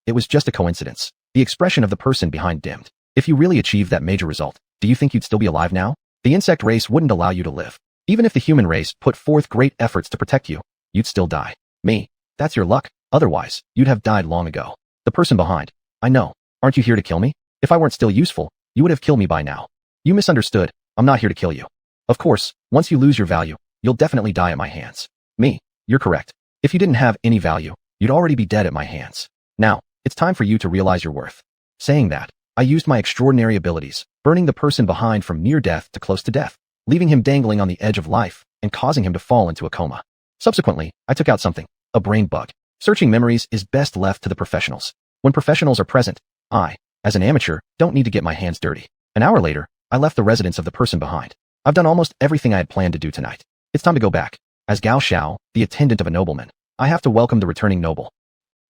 It was just a coincidence. The expression of the person behind dimmed. If you really achieved that major result, do you think you'd still be alive now? The insect race wouldn't allow you to live. Even if the human race put forth great efforts to protect you, you'd still die. Me. That's your luck. Otherwise, you'd have died long ago. The person behind. I know. Aren't you here to kill me? If I weren't still useful, you would have killed me by now. You misunderstood. I'm not here to kill you. Of course, once you lose your value, you'll definitely die at my hands. Me. You're correct. If you didn't have any value, you'd already be dead at my hands. Now, it's time for you to realize your worth. Saying that, I used my extraordinary abilities, burning the person behind from near death to close to death, leaving him dangling on the edge of life, and causing him to fall into a coma. Subsequently, I took out something, a brain bug. Searching memories is best left to the professionals. When professionals are present, I, as an amateur, don't need to get my hands dirty. An hour later, I left the residence of the person behind. I've done almost everything I had planned to do tonight. It's time to go back. As Gao Xiao, the attendant of a nobleman, I have to welcome the returning noble.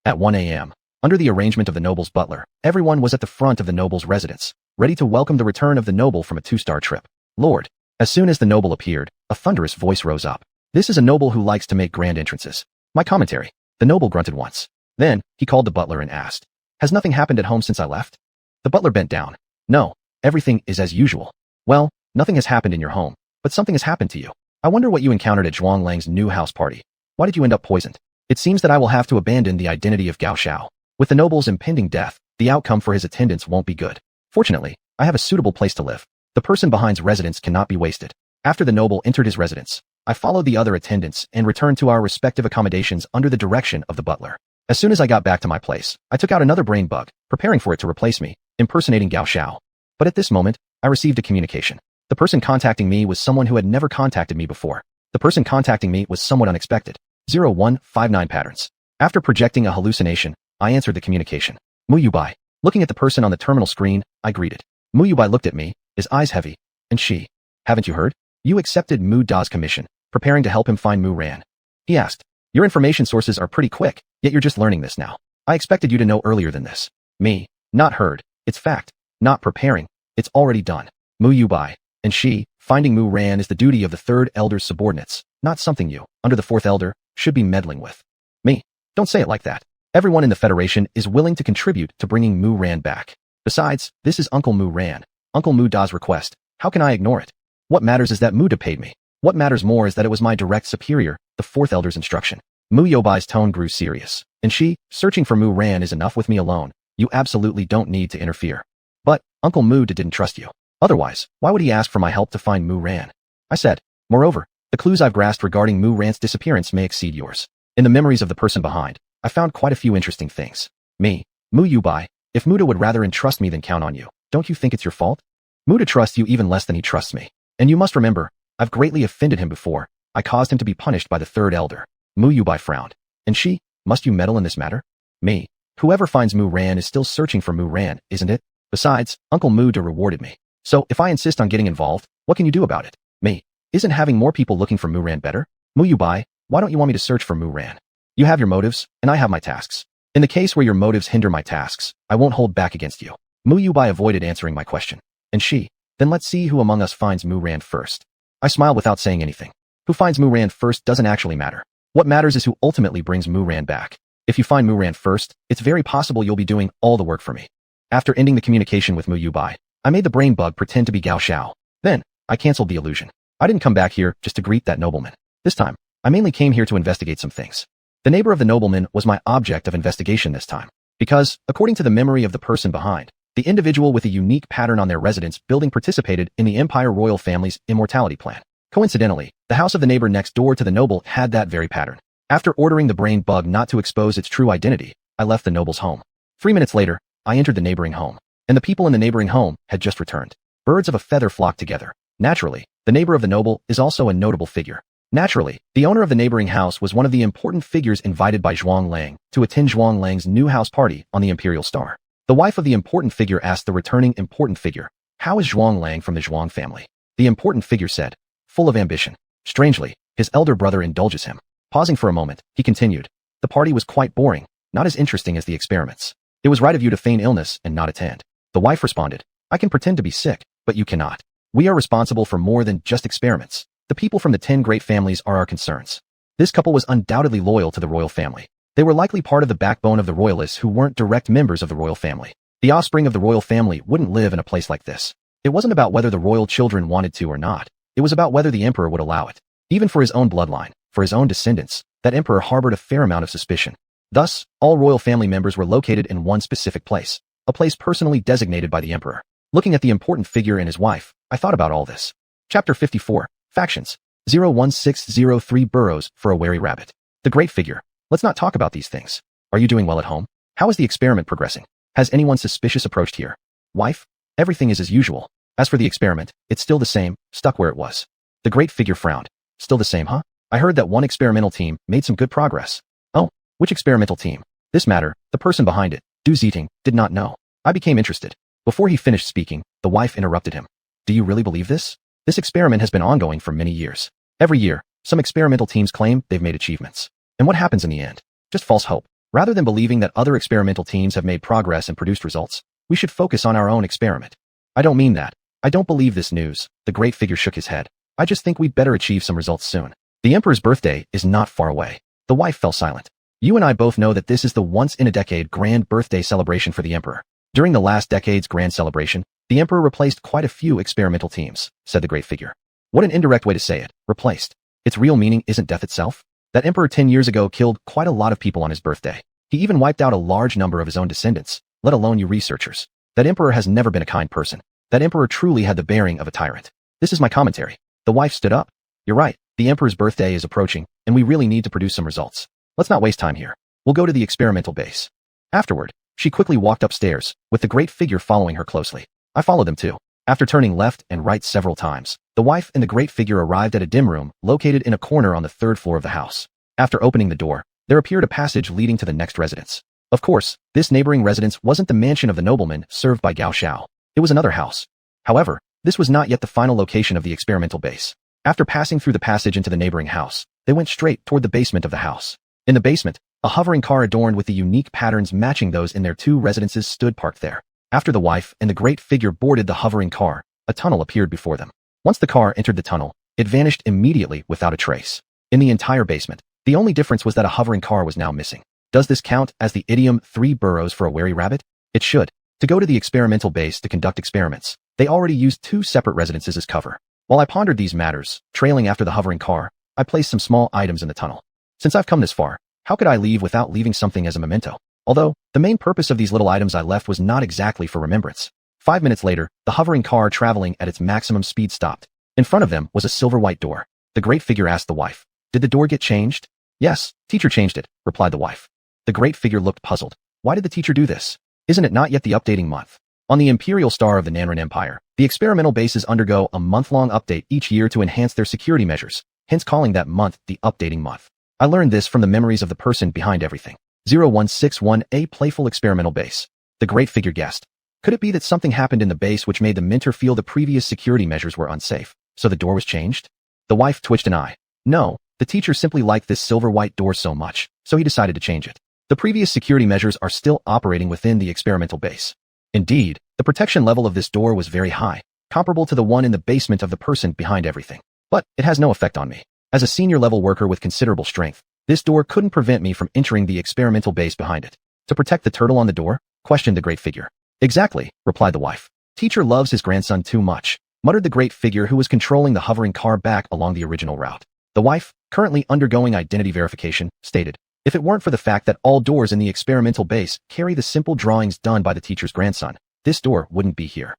At 1 a.m., under the arrangement of the noble's butler, everyone was at the front of the noble's residence, ready to welcome the return of the noble from a 2-star trip. Lord. As soon as the noble appeared, a thunderous voice rose up. This is a noble who likes to make grand entrances. My commentary. The noble grunted once. Then, he called the butler and asked, has nothing happened at home since I left? The butler bent down. No, everything is as usual. Well, nothing has happened in your home, but something has happened to you. I wonder what you encountered at Zhuang Lang's new house party. Why did you end up poisoned? It seems that I will have to abandon the identity of Gao Xiao. With the noble's impending death, the outcome for his attendants won't be good. Fortunately, I have a suitable place to live. The person behind's residence cannot be wasted. After the noble entered his residence, I followed the other attendants and returned to our respective accommodations under the direction of the butler. As soon as I got back to my place, I took out another brain bug, preparing for it to replace me, impersonating Gao Xiao. But at this moment, I received a communication. The person contacting me was someone who had never contacted me before. The person contacting me was somewhat unexpected. 0159 patterns. After projecting a hallucination, I answered the communication. Mu Yubai. Looking at the person on the terminal screen, I greeted. Mu Yubai looked at me, his eyes heavy. And she. Haven't you heard? You accepted Mu Da's commission, preparing to help him find Mu Ran. He asked. Your information sources are pretty quick, yet you're just learning this now. I expected you to know earlier than this. Me. Not heard. It's fact. Not preparing. It's already done. Mu Yubai. And she, finding Mu Ran is the duty of the 3rd Elder's subordinates, not something you, under the 4th Elder, should be meddling with. Me. Don't say it like that. Everyone in the Federation is willing to contribute to bringing Mu Ran back. Besides, this is Uncle Mu Ran, Uncle Mu Da's request. How can I ignore it? What matters is that Mu Da paid me. What matters more is that it was my direct superior, the 4th Elder's instruction. Mu Yobai's tone grew serious. And she, searching for Mu Ran is enough with me alone. You absolutely don't need to interfere. But, Uncle Mu Da didn't trust you. Otherwise, why would he ask for my help to find Mu Ran? I said. Moreover, the clues I've grasped regarding Mu Ran's disappearance may exceed yours. In the memories of the person behind, I found quite a few interesting things. Me. Mu Yubai. If Muda would rather entrust me than count on you, don't you think it's your fault? Muda trusts you even less than he trusts me. And you must remember, I've greatly offended him before. I caused him to be punished by the 3rd Elder. Mu Yubai frowned. And she, must you meddle in this matter? Me. Whoever finds Mu Ran is still searching for Mu Ran, isn't it? Besides, Uncle Mu Da rewarded me. So if I insist on getting involved, what can you do about it? Me. Isn't having more people looking for Muran better? Muyubai, why don't you want me to search for Muran? You have your motives, and I have my tasks. In the case where your motives hinder my tasks, I won't hold back against you. Muyubai avoided answering my question. And she, then let's see who among us finds Muran first. I smiled without saying anything. Who finds Muran first doesn't actually matter. What matters is who ultimately brings Muran back. If you find Muran first, it's very possible you'll be doing all the work for me. After ending the communication with Muyubai, I made the brain bug pretend to be Gao Xiao. Then, I canceled the illusion. I didn't come back here just to greet that nobleman. This time, I mainly came here to investigate some things. The neighbor of the nobleman was my object of investigation this time. Because, according to the memory of the person behind, the individual with a unique pattern on their residence building participated in the Empire royal family's immortality plan. Coincidentally, the house of the neighbor next door to the noble had that very pattern. After ordering the brain bug not to expose its true identity, I left the noble's home. 3 minutes later, I entered the neighboring home. And the people in the neighboring home had just returned. Birds of a feather flocked together. Naturally, the neighbor of the noble is also a notable figure. Naturally, the owner of the neighboring house was one of the important figures invited by Zhuang Lang to attend Zhuang Lang's new house party on the Imperial Star. The wife of the important figure asked the returning important figure, "How is Zhuang Lang from the Zhuang family?" The important figure said, "Full of ambition." Strangely, his elder brother indulges him. Pausing for a moment, he continued, "The party was quite boring, not as interesting as the experiments. It was right of you to feign illness and not attend." The wife responded, "I can pretend to be sick, but you cannot. We are responsible for more than just experiments. The people from the 10 great families are our concerns." This couple was undoubtedly loyal to the royal family. They were likely part of the backbone of the royalists who weren't direct members of the royal family. The offspring of the royal family wouldn't live in a place like this. It wasn't about whether the royal children wanted to or not. It was about whether the emperor would allow it. Even for his own bloodline, for his own descendants, that emperor harbored a fair amount of suspicion. Thus, all royal family members were located in one specific place, a place personally designated by the emperor. Looking at the important figure and his wife, I thought about all this. Chapter 54, Factions. 01603 Burrows for a Wary Rabbit. The Great Figure. Let's not talk about these things. Are you doing well at home? How is the experiment progressing? Has anyone suspicious approached here? Wife? Everything is as usual. As for the experiment, it's still the same, stuck where it was. The Great Figure frowned. Still the same, huh? I heard that one experimental team made some good progress. Oh, which experimental team? This matter, the person behind it, Du Ziting, did not know. I became interested. Before he finished speaking, the wife interrupted him. Do you really believe this? This experiment has been ongoing for many years. Every year, some experimental teams claim they've made achievements. And what happens in the end? Just false hope. Rather than believing that other experimental teams have made progress and produced results, we should focus on our own experiment. I don't mean that. I don't believe this news. The Great Figure shook his head. I just think we'd better achieve some results soon. The Emperor's birthday is not far away. The wife fell silent. You and I both know that this is the once-in-a-decade grand birthday celebration for the Emperor. During the last decade's grand celebration, the Emperor replaced quite a few experimental teams, said the Great Figure. What an indirect way to say it, replaced. Its real meaning isn't death itself. That Emperor 10 years ago killed quite a lot of people on his birthday. He even wiped out a large number of his own descendants, let alone you researchers. That Emperor has never been a kind person. That Emperor truly had the bearing of a tyrant. This is my commentary. The wife stood up. You're right, the Emperor's birthday is approaching, and we really need to produce some results. Let's not waste time here. We'll go to the experimental base. Afterward, she quickly walked upstairs, with the Great Figure following her closely. I followed them too. After turning left and right several times, the wife and the Great Figure arrived at a dim room located in a corner on the 3rd floor of the house. After opening the door, there appeared a passage leading to the next residence. Of course, this neighboring residence wasn't the mansion of the nobleman served by Gao Xiao. It was another house. However, this was not yet the final location of the experimental base. After passing through the passage into the neighboring house, they went straight toward the basement of the house. In the basement, a hovering car adorned with the unique patterns matching those in their 2 residences stood parked there. After the wife and the Great Figure boarded the hovering car, a tunnel appeared before them. Once the car entered the tunnel, it vanished immediately without a trace. In the entire basement, the only difference was that a hovering car was now missing. Does this count as the idiom 3 burrows for a wary rabbit? It should. To go to the experimental base to conduct experiments, they already used 2 separate residences as cover. While I pondered these matters, trailing after the hovering car, I placed some small items in the tunnel. Since I've come this far, how could I leave without leaving something as a memento? Although, the main purpose of these little items I left was not exactly for remembrance. 5 minutes later, the hovering car traveling at its maximum speed stopped. In front of them was a silver-white door. The Great Figure asked the wife, "Did the door get changed?" "Yes, teacher changed it," replied the wife. The Great Figure looked puzzled. Why did the teacher do this? Isn't it not yet the updating month? On the Imperial Star of the Nanran Empire, the experimental bases undergo a month-long update each year to enhance their security measures, hence calling that month the updating month. I learned this from the memories of the person behind everything. 0161 A Playful Experimental Base. The Great Figure guessed. Could it be that something happened in the base which made the mentor feel the previous security measures were unsafe, so the door was changed? The wife twitched an eye. No, the teacher simply liked this silver-white door so much, so he decided to change it. The previous security measures are still operating within the experimental base. Indeed, the protection level of this door was very high, comparable to the one in the basement of the person behind everything. But it has no effect on me. As a senior-level worker with considerable strength, this door couldn't prevent me from entering the experimental base behind it. To protect the turtle on the door? Questioned the great figure. Exactly, replied the wife. Teacher loves his grandson too much, muttered the great figure who was controlling the hovering car back along the original route. The wife, currently undergoing identity verification, stated, if it weren't for the fact that all doors in the experimental base carry the simple drawings done by the teacher's grandson, this door wouldn't be here.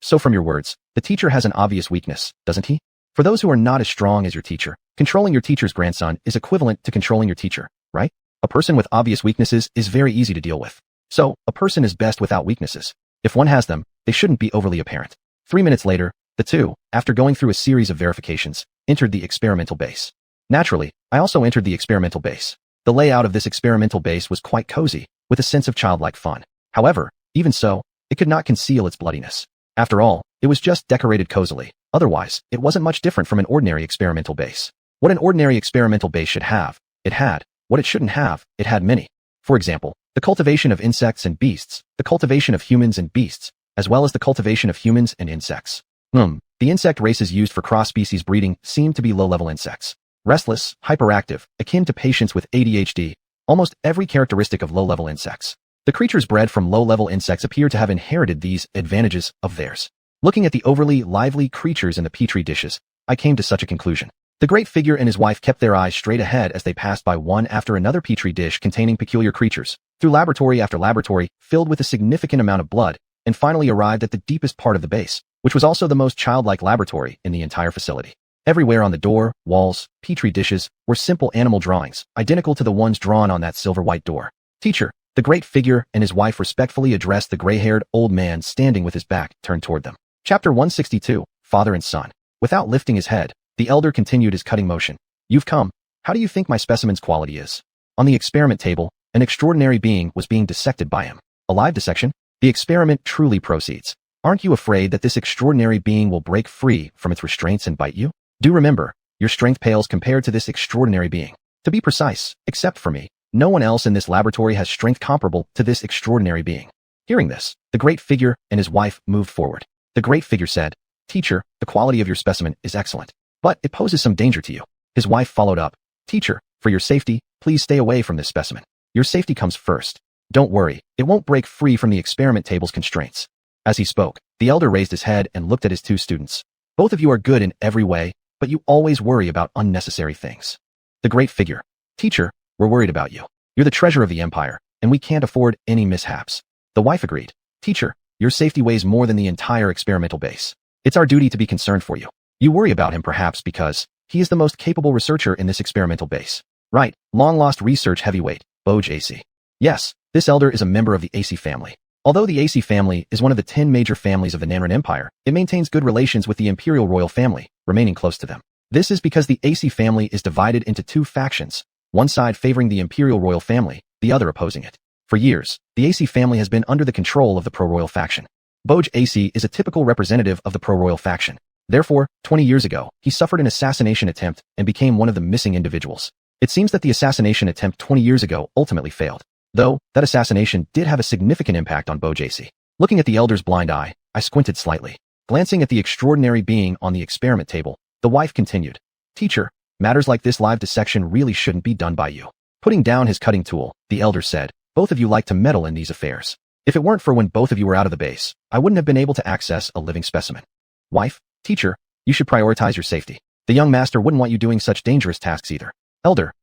So from your words, the teacher has an obvious weakness, doesn't he? For those who are not as strong as your teacher, controlling your teacher's grandson is equivalent to controlling your teacher, right? A person with obvious weaknesses is very easy to deal with. So, a person is best without weaknesses. If one has them, they shouldn't be overly apparent. 3 minutes later, the two, after going through a series of verifications, entered the experimental base. Naturally, I also entered the experimental base. The layout of this experimental base was quite cozy, with a sense of childlike fun. However, even so, it could not conceal its bloodiness. After all, it was just decorated cozily. Otherwise, it wasn't much different from an ordinary experimental base. What an ordinary experimental base should have, it had. What it shouldn't have, it had many. For example, the cultivation of insects and beasts, the cultivation of humans and beasts, as well as the cultivation of humans and insects. The insect races used for cross-species breeding seem to be low-level insects. Restless, hyperactive, akin to patients with ADHD, almost every characteristic of low-level insects. The creatures bred from low-level insects appear to have inherited these advantages of theirs. Looking at the overly lively creatures in the petri dishes, I came to such a conclusion. The great figure and his wife kept their eyes straight ahead as they passed by one after another petri dish containing peculiar creatures, through laboratory after laboratory, filled with a significant amount of blood, and finally arrived at the deepest part of the base, which was also the most childlike laboratory in the entire facility. Everywhere on the door, walls, petri dishes, were simple animal drawings, identical to the ones drawn on that silver-white door. Teacher, the great figure and his wife respectfully addressed the gray-haired old man standing with his back turned toward them. Chapter 162, Father and Son. Without lifting his head, the elder continued his cutting motion. You've come. How do you think my specimen's quality is? On the experiment table, an extraordinary being was being dissected by him. A live dissection? The experiment truly proceeds. Aren't you afraid that this extraordinary being will break free from its restraints and bite you? Do remember, your strength pales compared to this extraordinary being. To be precise, except for me, no one else in this laboratory has strength comparable to this extraordinary being. Hearing this, the great figure and his wife moved forward. The great figure said, Teacher, the quality of your specimen is excellent, but it poses some danger to you. His wife followed up, Teacher, for your safety, please stay away from this specimen. Your safety comes first. Don't worry, it won't break free from the experiment table's constraints. As he spoke, the elder raised his head and looked at his two students. Both of you are good in every way, but you always worry about unnecessary things. The great figure, Teacher, we're worried about you. You're the treasure of the empire, and we can't afford any mishaps. The wife agreed. Teacher, your safety weighs more than the entire experimental base. It's our duty to be concerned for you. You worry about him perhaps because he is the most capable researcher in this experimental base. Right, long-lost research heavyweight, Boj AC. Yes, this elder is a member of the AC family. Although the AC family is one of the 10 major families of the Nanran Empire, it maintains good relations with the Imperial Royal Family, remaining close to them. This is because the AC family is divided into two factions, one side favoring the Imperial Royal Family, the other opposing it. For years, the AC family has been under the control of the pro-royal faction. Boj AC is a typical representative of the pro-royal faction. Therefore, 20 years ago, he suffered an assassination attempt and became one of the missing individuals. It seems that the assassination attempt 20 years ago ultimately failed. Though, that assassination did have a significant impact on Boj AC. Looking at the elder's blind eye, I squinted slightly. Glancing at the extraordinary being on the experiment table, the wife continued. Teacher, matters like this live dissection really shouldn't be done by you. Putting down his cutting tool, the elder said, both of you like to meddle in these affairs. If it weren't for when both of you were out of the base, I wouldn't have been able to access a living specimen. Wife, teacher, you should prioritize your safety. The young master wouldn't want you doing such dangerous tasks either. Elder,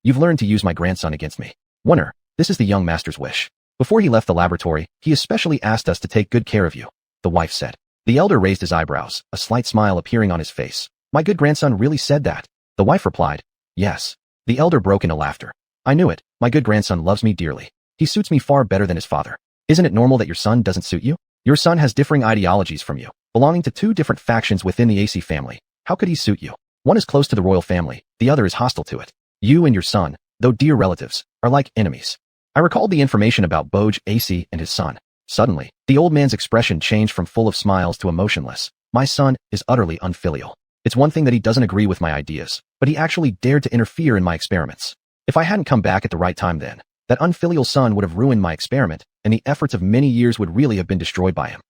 you've learned to use my grandson against me. Wonder, this is the young master's wish. Before he left the laboratory, he especially asked us to take good care of you, the wife said. The elder raised his eyebrows, a slight smile appearing on his face. My good grandson really said that? The wife replied, yes. The elder broke into laughter. I knew it, my good grandson loves me dearly. He suits me far better than his father. Isn't it normal that your son doesn't suit you? Your son has differing ideologies from you, belonging to two different factions within the AC family. How could he suit you? One is close to the royal family, the other is hostile to it. You and your son, though dear relatives, are like enemies. I recalled the information about Boj AC and his son. Suddenly, the old man's expression changed from full of smiles to emotionless. My son is utterly unfilial. It's one thing that he doesn't agree with my ideas, but he actually dared to interfere in my experiments. If I hadn't come back at the right time then, that unfilial son would have ruined my experiment, and the efforts of many years would really have been destroyed by him.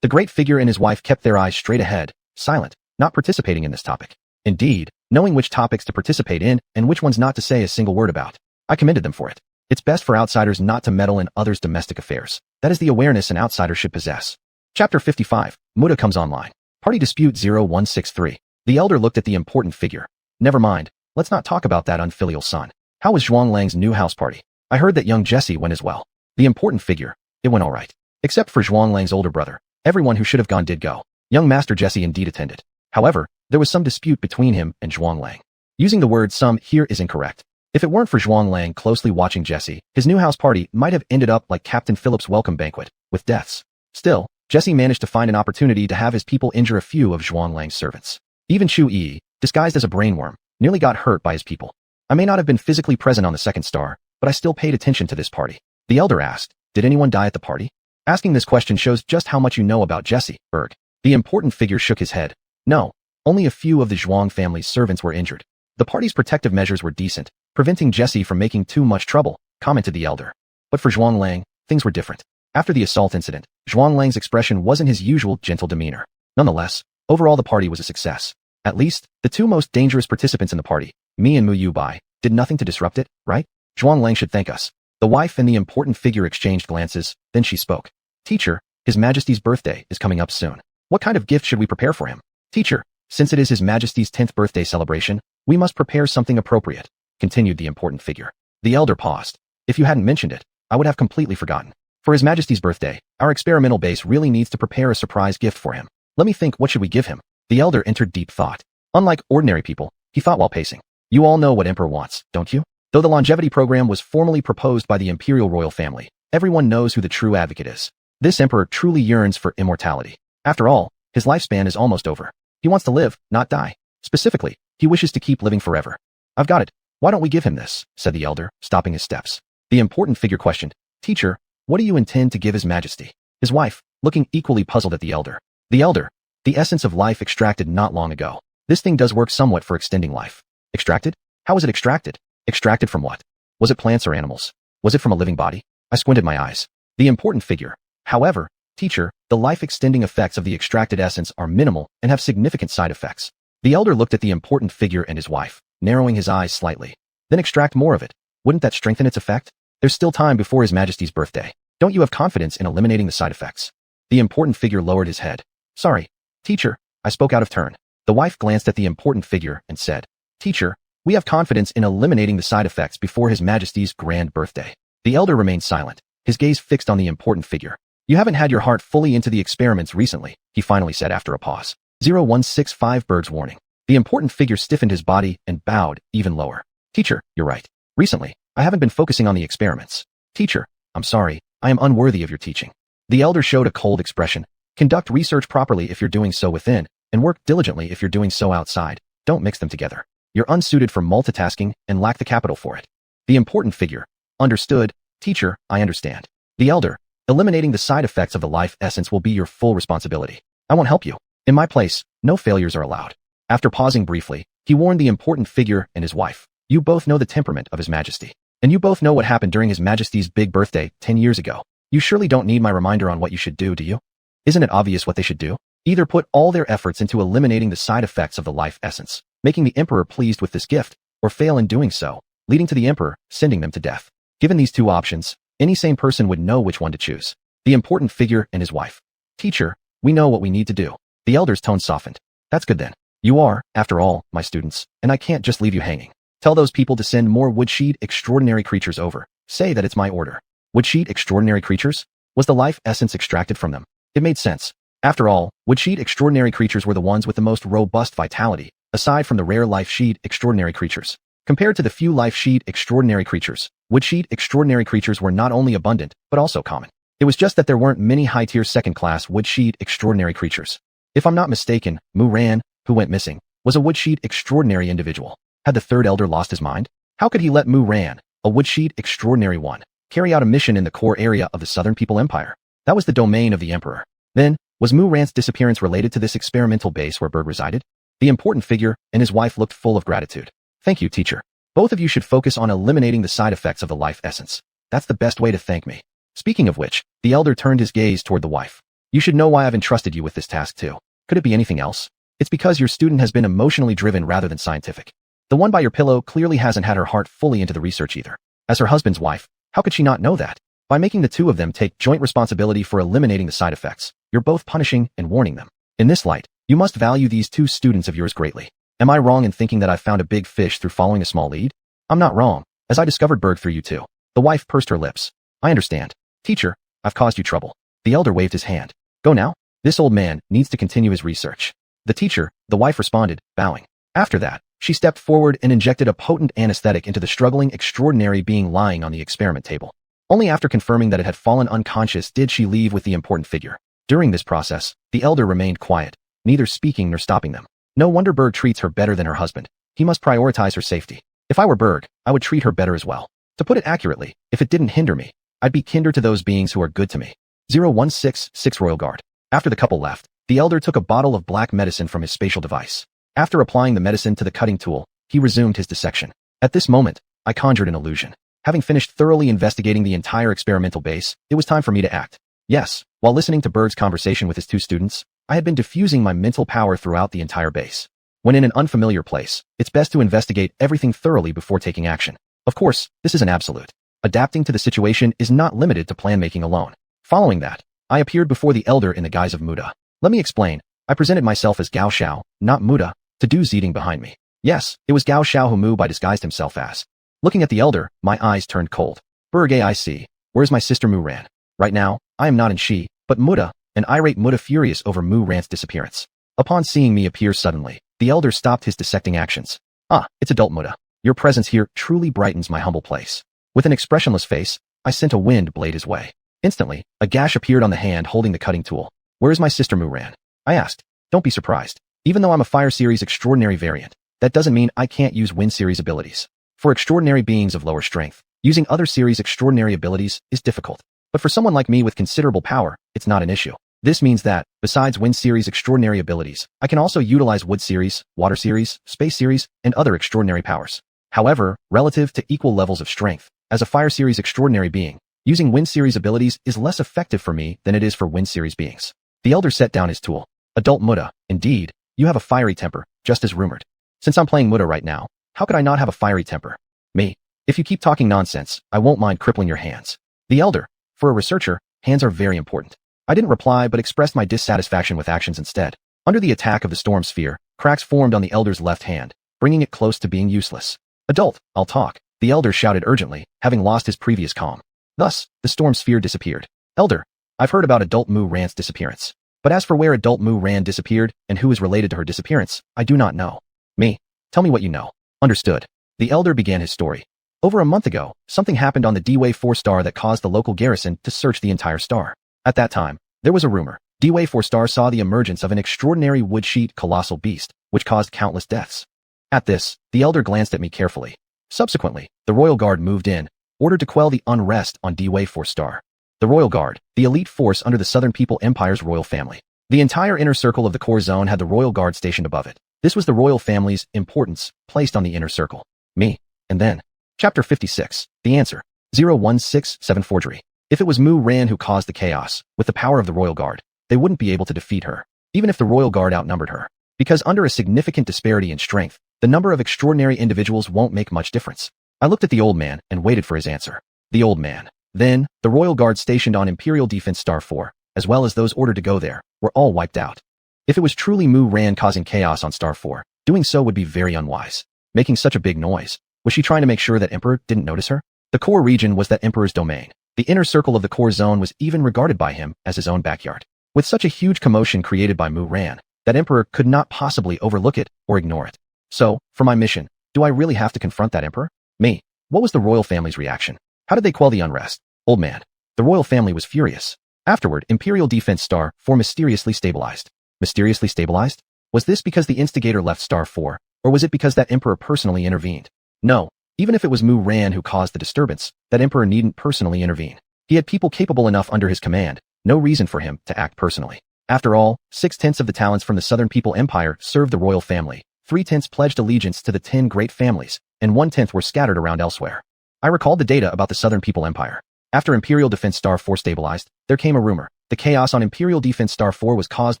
The great figure and his wife kept their eyes straight ahead, silent, not participating in this topic. Indeed, knowing which topics to participate in and which ones not to say a single word about. I commended them for it. It's best for outsiders not to meddle in others' domestic affairs. That is the awareness an outsider should possess. Chapter 55, Muda comes online. Party Dispute 0163. The elder looked at the important figure. Never mind, let's not talk about that unfilial son. How was Zhuanglang's new house party? I heard that young Jesse went as well. The important figure, it went all right. Except for Zhuanglang's older brother. Everyone who should have gone did go. Young Master Jesse indeed attended. However, there was some dispute between him and Zhuanglang. Using the word some here is incorrect. If it weren't for Zhuanglang closely watching Jesse, his new house party might have ended up like Captain Philip's welcome banquet, with deaths. Still, Jesse managed to find an opportunity to have his people injure a few of Zhuanglang's servants. Even Chu Yi, disguised as a brainworm, nearly got hurt by his people. I may not have been physically present on the second star, but I still paid attention to this party. The elder asked, did anyone die at the party? Asking this question shows just how much you know about Jesse, Berg. The important figure shook his head. No, only a few of the Zhuang family's servants were injured. The party's protective measures were decent, preventing Jesse from making too much trouble, commented the elder. But for Zhuanglang, things were different. After the assault incident, Zhuanglang's expression wasn't his usual gentle demeanor. Nonetheless, overall the party was a success. At least, the two most dangerous participants in the party, me and Mu Yubai, did nothing to disrupt it, right? Zhuanglang should thank us. The wife and the important figure exchanged glances, then she spoke. Teacher, His Majesty's birthday is coming up soon. What kind of gift should we prepare for him? Teacher, since it is His Majesty's 10th birthday celebration, we must prepare something appropriate, continued the important figure. The elder paused. If you hadn't mentioned it, I would have completely forgotten. For His Majesty's birthday, our experimental base really needs to prepare a surprise gift for him. Let me think, what should we give him? The elder entered deep thought. Unlike ordinary people, he thought while pacing. You all know what Emperor wants, don't you? Though the longevity program was formally proposed by the imperial royal family, everyone knows who the true advocate is. This emperor truly yearns for immortality. After all, his lifespan is almost over. He wants to live, not die. Specifically, he wishes to keep living forever. I've got it. Why don't we give him this? Said the elder, stopping his steps. The important figure questioned, Teacher, what do you intend to give His Majesty? His wife, looking equally puzzled at the elder. The elder, the essence of life extracted not long ago. This thing does work somewhat for extending life. Extracted? How was it extracted? Extracted from what? Was it plants or animals? Was it from a living body? I squinted my eyes. The important figure. However, teacher, the life-extending effects of the extracted essence are minimal and have significant side effects. The elder looked at the important figure and his wife, narrowing his eyes slightly. Then extract more of it. Wouldn't that strengthen its effect? There's still time before His Majesty's birthday. Don't you have confidence in eliminating the side effects? The important figure lowered his head. Sorry, teacher, I spoke out of turn. The wife glanced at the important figure and said, Teacher, we have confidence in eliminating the side effects before His Majesty's grand birthday. The elder remained silent, his gaze fixed on the important figure. You haven't had your heart fully into the experiments recently, he finally said after a pause. 0165 Bird's warning. The important figure stiffened his body and bowed even lower. Teacher, you're right. Recently, I haven't been focusing on the experiments. Teacher, I'm sorry, I am unworthy of your teaching. The elder showed a cold expression. Conduct research properly if you're doing so within, and work diligently if you're doing so outside. Don't mix them together. You're unsuited for multitasking and lack the capital for it. The important figure. Understood. Teacher, I understand. The elder. Eliminating the side effects of the life essence will be your full responsibility. I won't help you. In my place, no failures are allowed. After pausing briefly, he warned the important figure and his wife. You both know the temperament of His Majesty. And you both know what happened during His Majesty's big birthday 10 years ago. You surely don't need my reminder on what you should do you? Isn't it obvious what they should do? Either put all their efforts into eliminating the side effects of the life essence, making the emperor pleased with this gift, or fail in doing so, leading to the emperor sending them to death. Given these two options, any sane person would know which one to choose. The important figure and his wife. Teacher, we know what we need to do. The elder's tone softened. That's good then. You are, after all, my students, and I can't just leave you hanging. Tell those people to send more woodsheet extraordinary creatures over. Say that it's my order. Woodsheet extraordinary creatures? Was the life essence extracted from them? It made sense. After all, woodsheet extraordinary creatures were the ones with the most robust vitality, aside from the rare life sheet extraordinary creatures. Compared to the few life sheet extraordinary creatures, woodsheet extraordinary creatures were not only abundant, but also common. It was just that there weren't many high-tier second-class woodsheet extraordinary creatures. If I'm not mistaken, Mu Ran, who went missing, was a woodsheet extraordinary individual. Had the third elder lost his mind? How could he let Mu Ran, a woodsheet extraordinary one, carry out a mission in the core area of the Southern People Empire? That was the domain of the emperor. Then, was Mu Ran's disappearance related to this experimental base where Berg resided? The important figure and his wife looked full of gratitude. Thank you, teacher. Both of you should focus on eliminating the side effects of the life essence. That's the best way to thank me. Speaking of which, the elder turned his gaze toward the wife. You should know why I've entrusted you with this task too. Could it be anything else? It's because your student has been emotionally driven rather than scientific. The one by your pillow clearly hasn't had her heart fully into the research either. As her husband's wife, how could she not know that? By making the two of them take joint responsibility for eliminating the side effects, you're both punishing and warning them. In this light, you must value these two students of yours greatly. Am I wrong in thinking that I've found a big fish through following a small lead? I'm not wrong, as I discovered Berg through you two. The wife pursed her lips. I understand. Teacher, I've caused you trouble. The elder waved his hand. Go now. This old man needs to continue his research. The teacher, the wife responded, bowing. After that, she stepped forward and injected a potent anesthetic into the struggling extraordinary being lying on the experiment table. Only after confirming that it had fallen unconscious did she leave with the important figure. During this process, the elder remained quiet, neither speaking nor stopping them. No wonder Berg treats her better than her husband. He must prioritize her safety. If I were Berg, I would treat her better as well. To put it accurately, if it didn't hinder me, I'd be kinder to those beings who are good to me. 0166 Royal Guard. After the couple left, the elder took a bottle of black medicine from his spatial device. After applying the medicine to the cutting tool, he resumed his dissection. At this moment, I conjured an illusion. Having finished thoroughly investigating the entire experimental base, it was time for me to act. Yes, while listening to Berg's conversation with his two students, I had been diffusing my mental power throughout the entire base. When in an unfamiliar place, it's best to investigate everything thoroughly before taking action. Of course, this is an absolute. Adapting to the situation is not limited to plan making alone. Following that, I appeared before the elder in the guise of Muda. Let me explain. I presented myself as Gao Xiao, not Muda, to do eating behind me. Yes, it was Gao Xiao who Mu Bai disguised himself as. Looking at the elder, my eyes turned cold. Berg AIC, where's my sister Mu Ran? Right now, I am not in Shi, but Muda, an irate Muda furious over Mu Ran's disappearance. Upon seeing me appear suddenly, the elder stopped his dissecting actions. Ah, it's adult Muda. Your presence here truly brightens my humble place. With an expressionless face, I sent a wind blade his way. Instantly, a gash appeared on the hand holding the cutting tool. Where is my sister Mu Ran? I asked. Don't be surprised. Even though I'm a Fire Series Extraordinary variant, that doesn't mean I can't use Wind Series abilities. For extraordinary beings of lower strength, using other series extraordinary abilities is difficult. But for someone like me with considerable power, it's not an issue. This means that, besides Wind Series extraordinary abilities, I can also utilize Wood Series, Water Series, Space Series, and other extraordinary powers. However, relative to equal levels of strength, as a Fire Series extraordinary being, using Wind Series abilities is less effective for me than it is for Wind Series beings. The elder set down his tool. Adult Muda, indeed, you have a fiery temper, just as rumored. Since I'm playing Muda right now, how could I not have a fiery temper? Me. If you keep talking nonsense, I won't mind crippling your hands. The elder. For a researcher, hands are very important. I didn't reply but expressed my dissatisfaction with actions instead. Under the attack of the storm sphere, cracks formed on the elder's left hand, bringing it close to being useless. Adult, I'll talk. The elder shouted urgently, having lost his previous calm. Thus, the storm sphere disappeared. Elder, I've heard about adult Mu Ran's disappearance. But as for where adult Mu Ran disappeared and who is related to her disappearance, I do not know. Me. Tell me what you know. Understood. The elder began his story. Over a month ago, something happened on the D-Wave 4 star that caused the local garrison to search the entire star. At that time, there was a rumor. D-Wave 4 star saw the emergence of an extraordinary wood-sheet colossal beast, which caused countless deaths. At this, the elder glanced at me carefully. Subsequently, the Royal Guard moved in, ordered to quell the unrest on D-Wave 4 star. The Royal Guard, the elite force under the Southern People Empire's royal family. The entire inner circle of the core zone had the Royal Guard stationed above it. This was the royal family's importance placed on the inner circle. Me. And then. Chapter 56. The answer. 0167 Forgery. If it was Mu Ran who caused the chaos, with the power of the Royal Guard, they wouldn't be able to defeat her, even if the Royal Guard outnumbered her. Because under a significant disparity in strength, the number of extraordinary individuals won't make much difference. I looked at the old man and waited for his answer. The old man. Then, the Royal Guard stationed on Imperial Defense Star 4, as well as those ordered to go there, were all wiped out. If it was truly Mu Ran causing chaos on Star 4, doing so would be very unwise. Making such a big noise. Was she trying to make sure that Emperor didn't notice her? The core region was that Emperor's domain. The inner circle of the core zone was even regarded by him as his own backyard. With such a huge commotion created by Mu Ran, that Emperor could not possibly overlook it or ignore it. So, for my mission, do I really have to confront that Emperor? Me. What was the royal family's reaction? How did they quell the unrest? Old man. The royal family was furious. Afterward, Imperial Defense Star 4 mysteriously stabilized. Mysteriously stabilized? Was this because the instigator left Star 4, or was it because that Emperor personally intervened? No. Even if it was Mu Ran who caused the disturbance, that Emperor needn't personally intervene. He had people capable enough under his command, no reason for him to act personally. After all, 6/10 of the talents from the Southern People Empire served the royal family, 3/10 pledged allegiance to the 10 great families, and 1/10 were scattered around elsewhere. I recalled the data about the Southern People Empire. After Imperial Defense Star 4 stabilized, there came a rumor. The chaos on Imperial Defense Star 4 was caused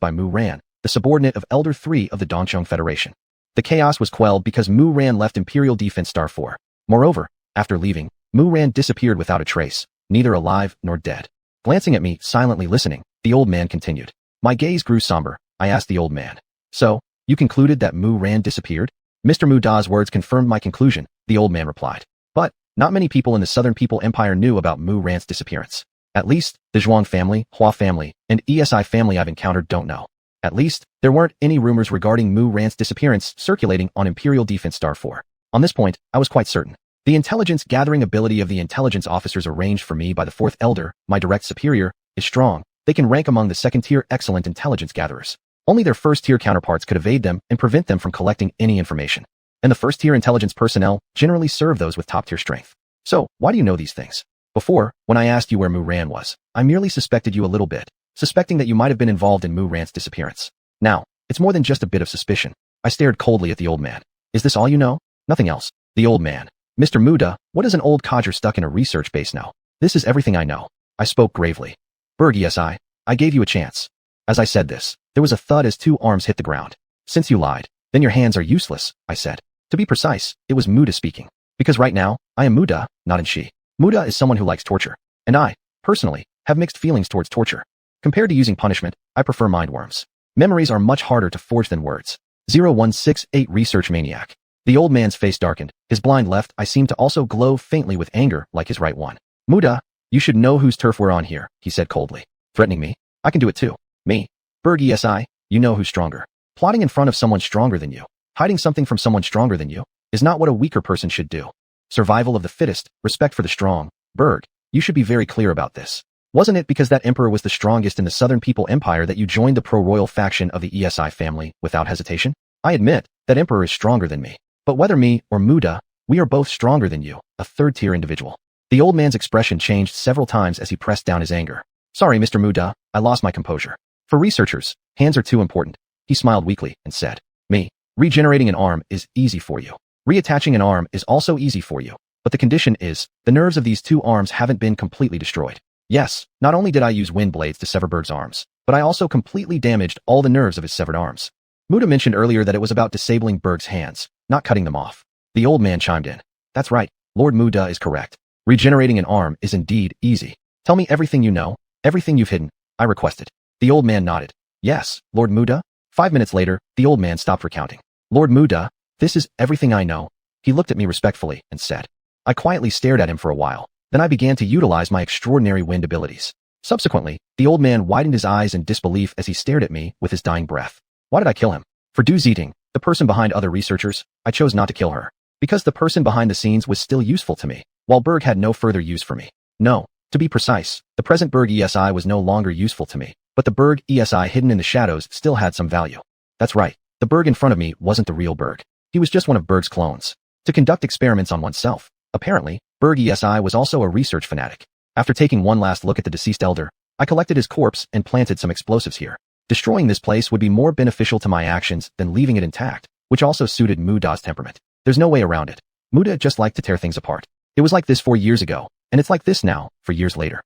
by Mu Ran, the subordinate of Elder 3 of the Dongcheng Federation. The chaos was quelled because Mu Ran left Imperial Defense Star 4. Moreover, after leaving, Mu Ran disappeared without a trace, neither alive nor dead. Glancing at me, silently listening, the old man continued. My gaze grew somber. I asked the old man. So, you concluded that Mu Ran disappeared? Mr. Mu Da's words confirmed my conclusion, the old man replied. But, not many people in the Southern People Empire knew about Mu Ran's disappearance. At least, the Zhuang family, Hua family, and ESI family I've encountered don't know. At least, there weren't any rumors regarding Mu Ran's disappearance circulating on Imperial Defense Star 4. On this point, I was quite certain. The intelligence gathering ability of the intelligence officers arranged for me by the 4th Elder, my direct superior, is strong. They can rank among the 2nd-tier excellent intelligence gatherers. Only their 1st-tier counterparts could evade them and prevent them from collecting any information. And the 1st-tier intelligence personnel generally serve those with top-tier strength. So, why do you know these things? Before, when I asked you where Mu Ran was, I merely suspected you a little bit, suspecting that you might have been involved in Mu Ran's disappearance. Now, it's more than just a bit of suspicion. I stared coldly at the old man. Is this all you know? Nothing else. The old man. Mr. Muda, what does an old codger stuck in a research base know? This is everything I know. I spoke gravely. Berg ESI, I gave you a chance. As I said this, there was a thud as 2 arms hit the ground. Since you lied, then your hands are useless, I said. To be precise, it was Muda speaking. Because right now, I am Muda, not Shi. Muda is someone who likes torture. And I, personally, have mixed feelings towards torture. Compared to using punishment, I prefer mind worms. Memories are much harder to forge than words. 0168 Research Maniac. The old man's face darkened. His blind left eye seemed to also glow faintly with anger like his right one. Muda, you should know whose turf we're on here, he said coldly. Threatening me? I can do it too. Me. Berg ESI, you know who's stronger. Plotting in front of someone stronger than you, hiding something from someone stronger than you, is not what a weaker person should do. Survival of the fittest, respect for the strong. Berg, you should be very clear about this. Wasn't it because that emperor was the strongest in the Southern People Empire that you joined the pro-royal faction of the ESI family without hesitation? I admit, that emperor is stronger than me. But whether me or Muda, we are both stronger than you, a 3rd-tier individual. The old man's expression changed several times as he pressed down his anger. Sorry, Mr. Muda, I lost my composure. For researchers, hands are too important. He smiled weakly and said, Me, regenerating an arm is easy for you. Reattaching an arm is also easy for you. But the condition is, the nerves of these 2 arms haven't been completely destroyed. Yes, not only did I use wind blades to sever Berg's arms, but I also completely damaged all the nerves of his severed arms. Muda mentioned earlier that it was about disabling Berg's hands, not cutting them off. The old man chimed in. That's right, Lord Muda is correct. Regenerating an arm is indeed easy. Tell me everything you know, everything you've hidden, I requested. The old man nodded. Yes, Lord Muda. 5 minutes later, the old man stopped recounting. Lord Muda, this is everything I know. He looked at me respectfully and said. I quietly stared at him for a while. Then I began to utilize my extraordinary wind abilities. Subsequently, the old man widened his eyes in disbelief as he stared at me with his dying breath. Why did I kill him? For Du Ziting, the person behind other researchers, I chose not to kill her. Because the person behind the scenes was still useful to me, while Berg had no further use for me. No, to be precise, the present Berg ESI was no longer useful to me, but the Berg ESI hidden in the shadows still had some value. That's right, the Berg in front of me wasn't the real Berg. He was just one of Berg's clones. To conduct experiments on oneself. Apparently, Berg ESI was also a research fanatic. After taking one last look at the deceased elder, I collected his corpse and planted some explosives here. Destroying this place would be more beneficial to my actions than leaving it intact, which also suited Muda's temperament. There's no way around it. Muda just liked to tear things apart. It was like this 4 years ago, and it's like this now, for years later.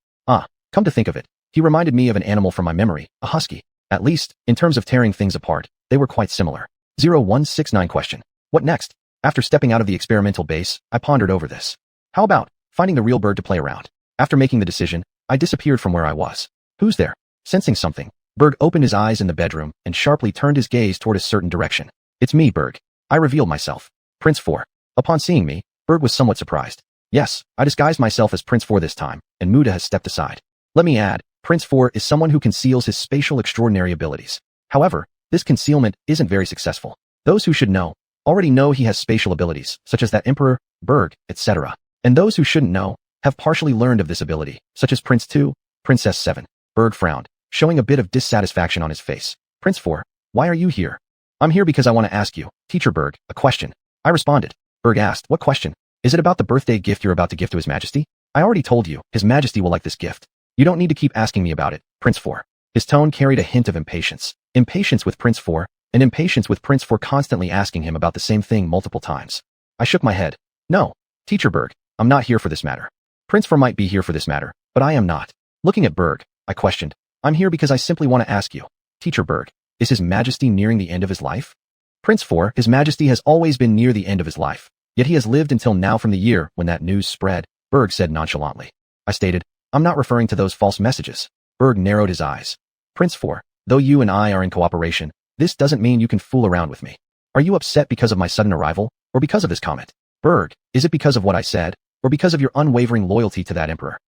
Come to think of it, he reminded me of an animal from my memory, a husky. At least, in terms of tearing things apart, they were quite similar. 0169 question. What next? After stepping out of the experimental base, I pondered over this. How about finding the real Berg to play around? After making the decision, I disappeared from where I was. Who's there? Sensing something, Berg opened his eyes in the bedroom and sharply turned his gaze toward a certain direction. It's me, Berg. I revealed myself. Prince 4. Upon seeing me, Berg was somewhat surprised. Yes, I disguised myself as Prince 4 this time, and Muda has stepped aside. Let me add, Prince 4 is someone who conceals his spatial extraordinary abilities. However, this concealment isn't very successful. Those who should know already know he has spatial abilities, such as that Emperor, Berg, etc. And those who shouldn't know have partially learned of this ability, such as Prince 2, Princess 7. Berg frowned, showing a bit of dissatisfaction on his face. Prince 4, why are you here? I'm here because I want to ask you, Teacher Berg, a question. I responded. Berg asked, what question? Is it about the birthday gift you're about to give to His Majesty? I already told you, His Majesty will like this gift. You don't need to keep asking me about it, Prince 4. His tone carried a hint of impatience. Impatience with Prince 4, and impatience with Prince 4 constantly asking him about the same thing multiple times. I shook my head. No, Teacher Berg, I'm not here for this matter. Prince 4 might be here for this matter, but I am not. Looking at Berg, I questioned. I'm here because I simply want to ask you. Teacher Berg, is His Majesty nearing the end of his life? Prince 4, His Majesty has always been near the end of his life. Yet he has lived until now from the year when that news spread, Berg said nonchalantly. I stated, I'm not referring to those false messages. Berg narrowed his eyes. Prince 4, though you and I are in cooperation, this doesn't mean you can fool around with me. Are you upset because of my sudden arrival, or because of this comment? Berg, is it because of what I said, or because of your unwavering loyalty to that emperor?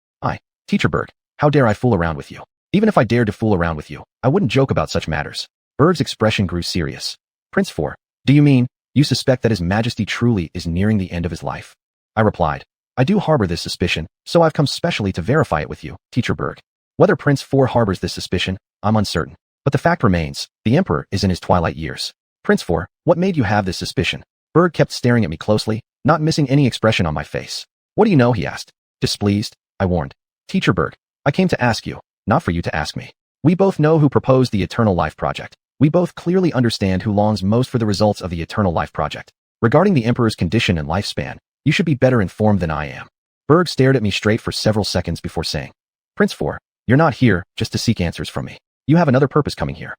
Teacher Berg, how dare I fool around with you? Even if I dared to fool around with you, I wouldn't joke about such matters. Berg's expression grew serious. Prince 4, do you mean, you suspect that His Majesty truly is nearing the end of his life? I replied, I do harbor this suspicion, so I've come specially to verify it with you, Teacher Berg. Whether Prince 4 harbors this suspicion, I'm uncertain. But the fact remains, the emperor is in his twilight years. Prince 4, what made you have this suspicion? Berg kept staring at me closely, not missing any expression on my face. What do you know, he asked. Displeased, I warned. Teacher Berg, I came to ask you, not for you to ask me. We both know who proposed the Eternal Life Project. We both clearly understand who longs most for the results of the Eternal Life Project. Regarding the Emperor's condition and lifespan, you should be better informed than I am. Berg stared at me straight for several seconds before saying, Prince 4, you're not here just to seek answers from me. You have another purpose coming here.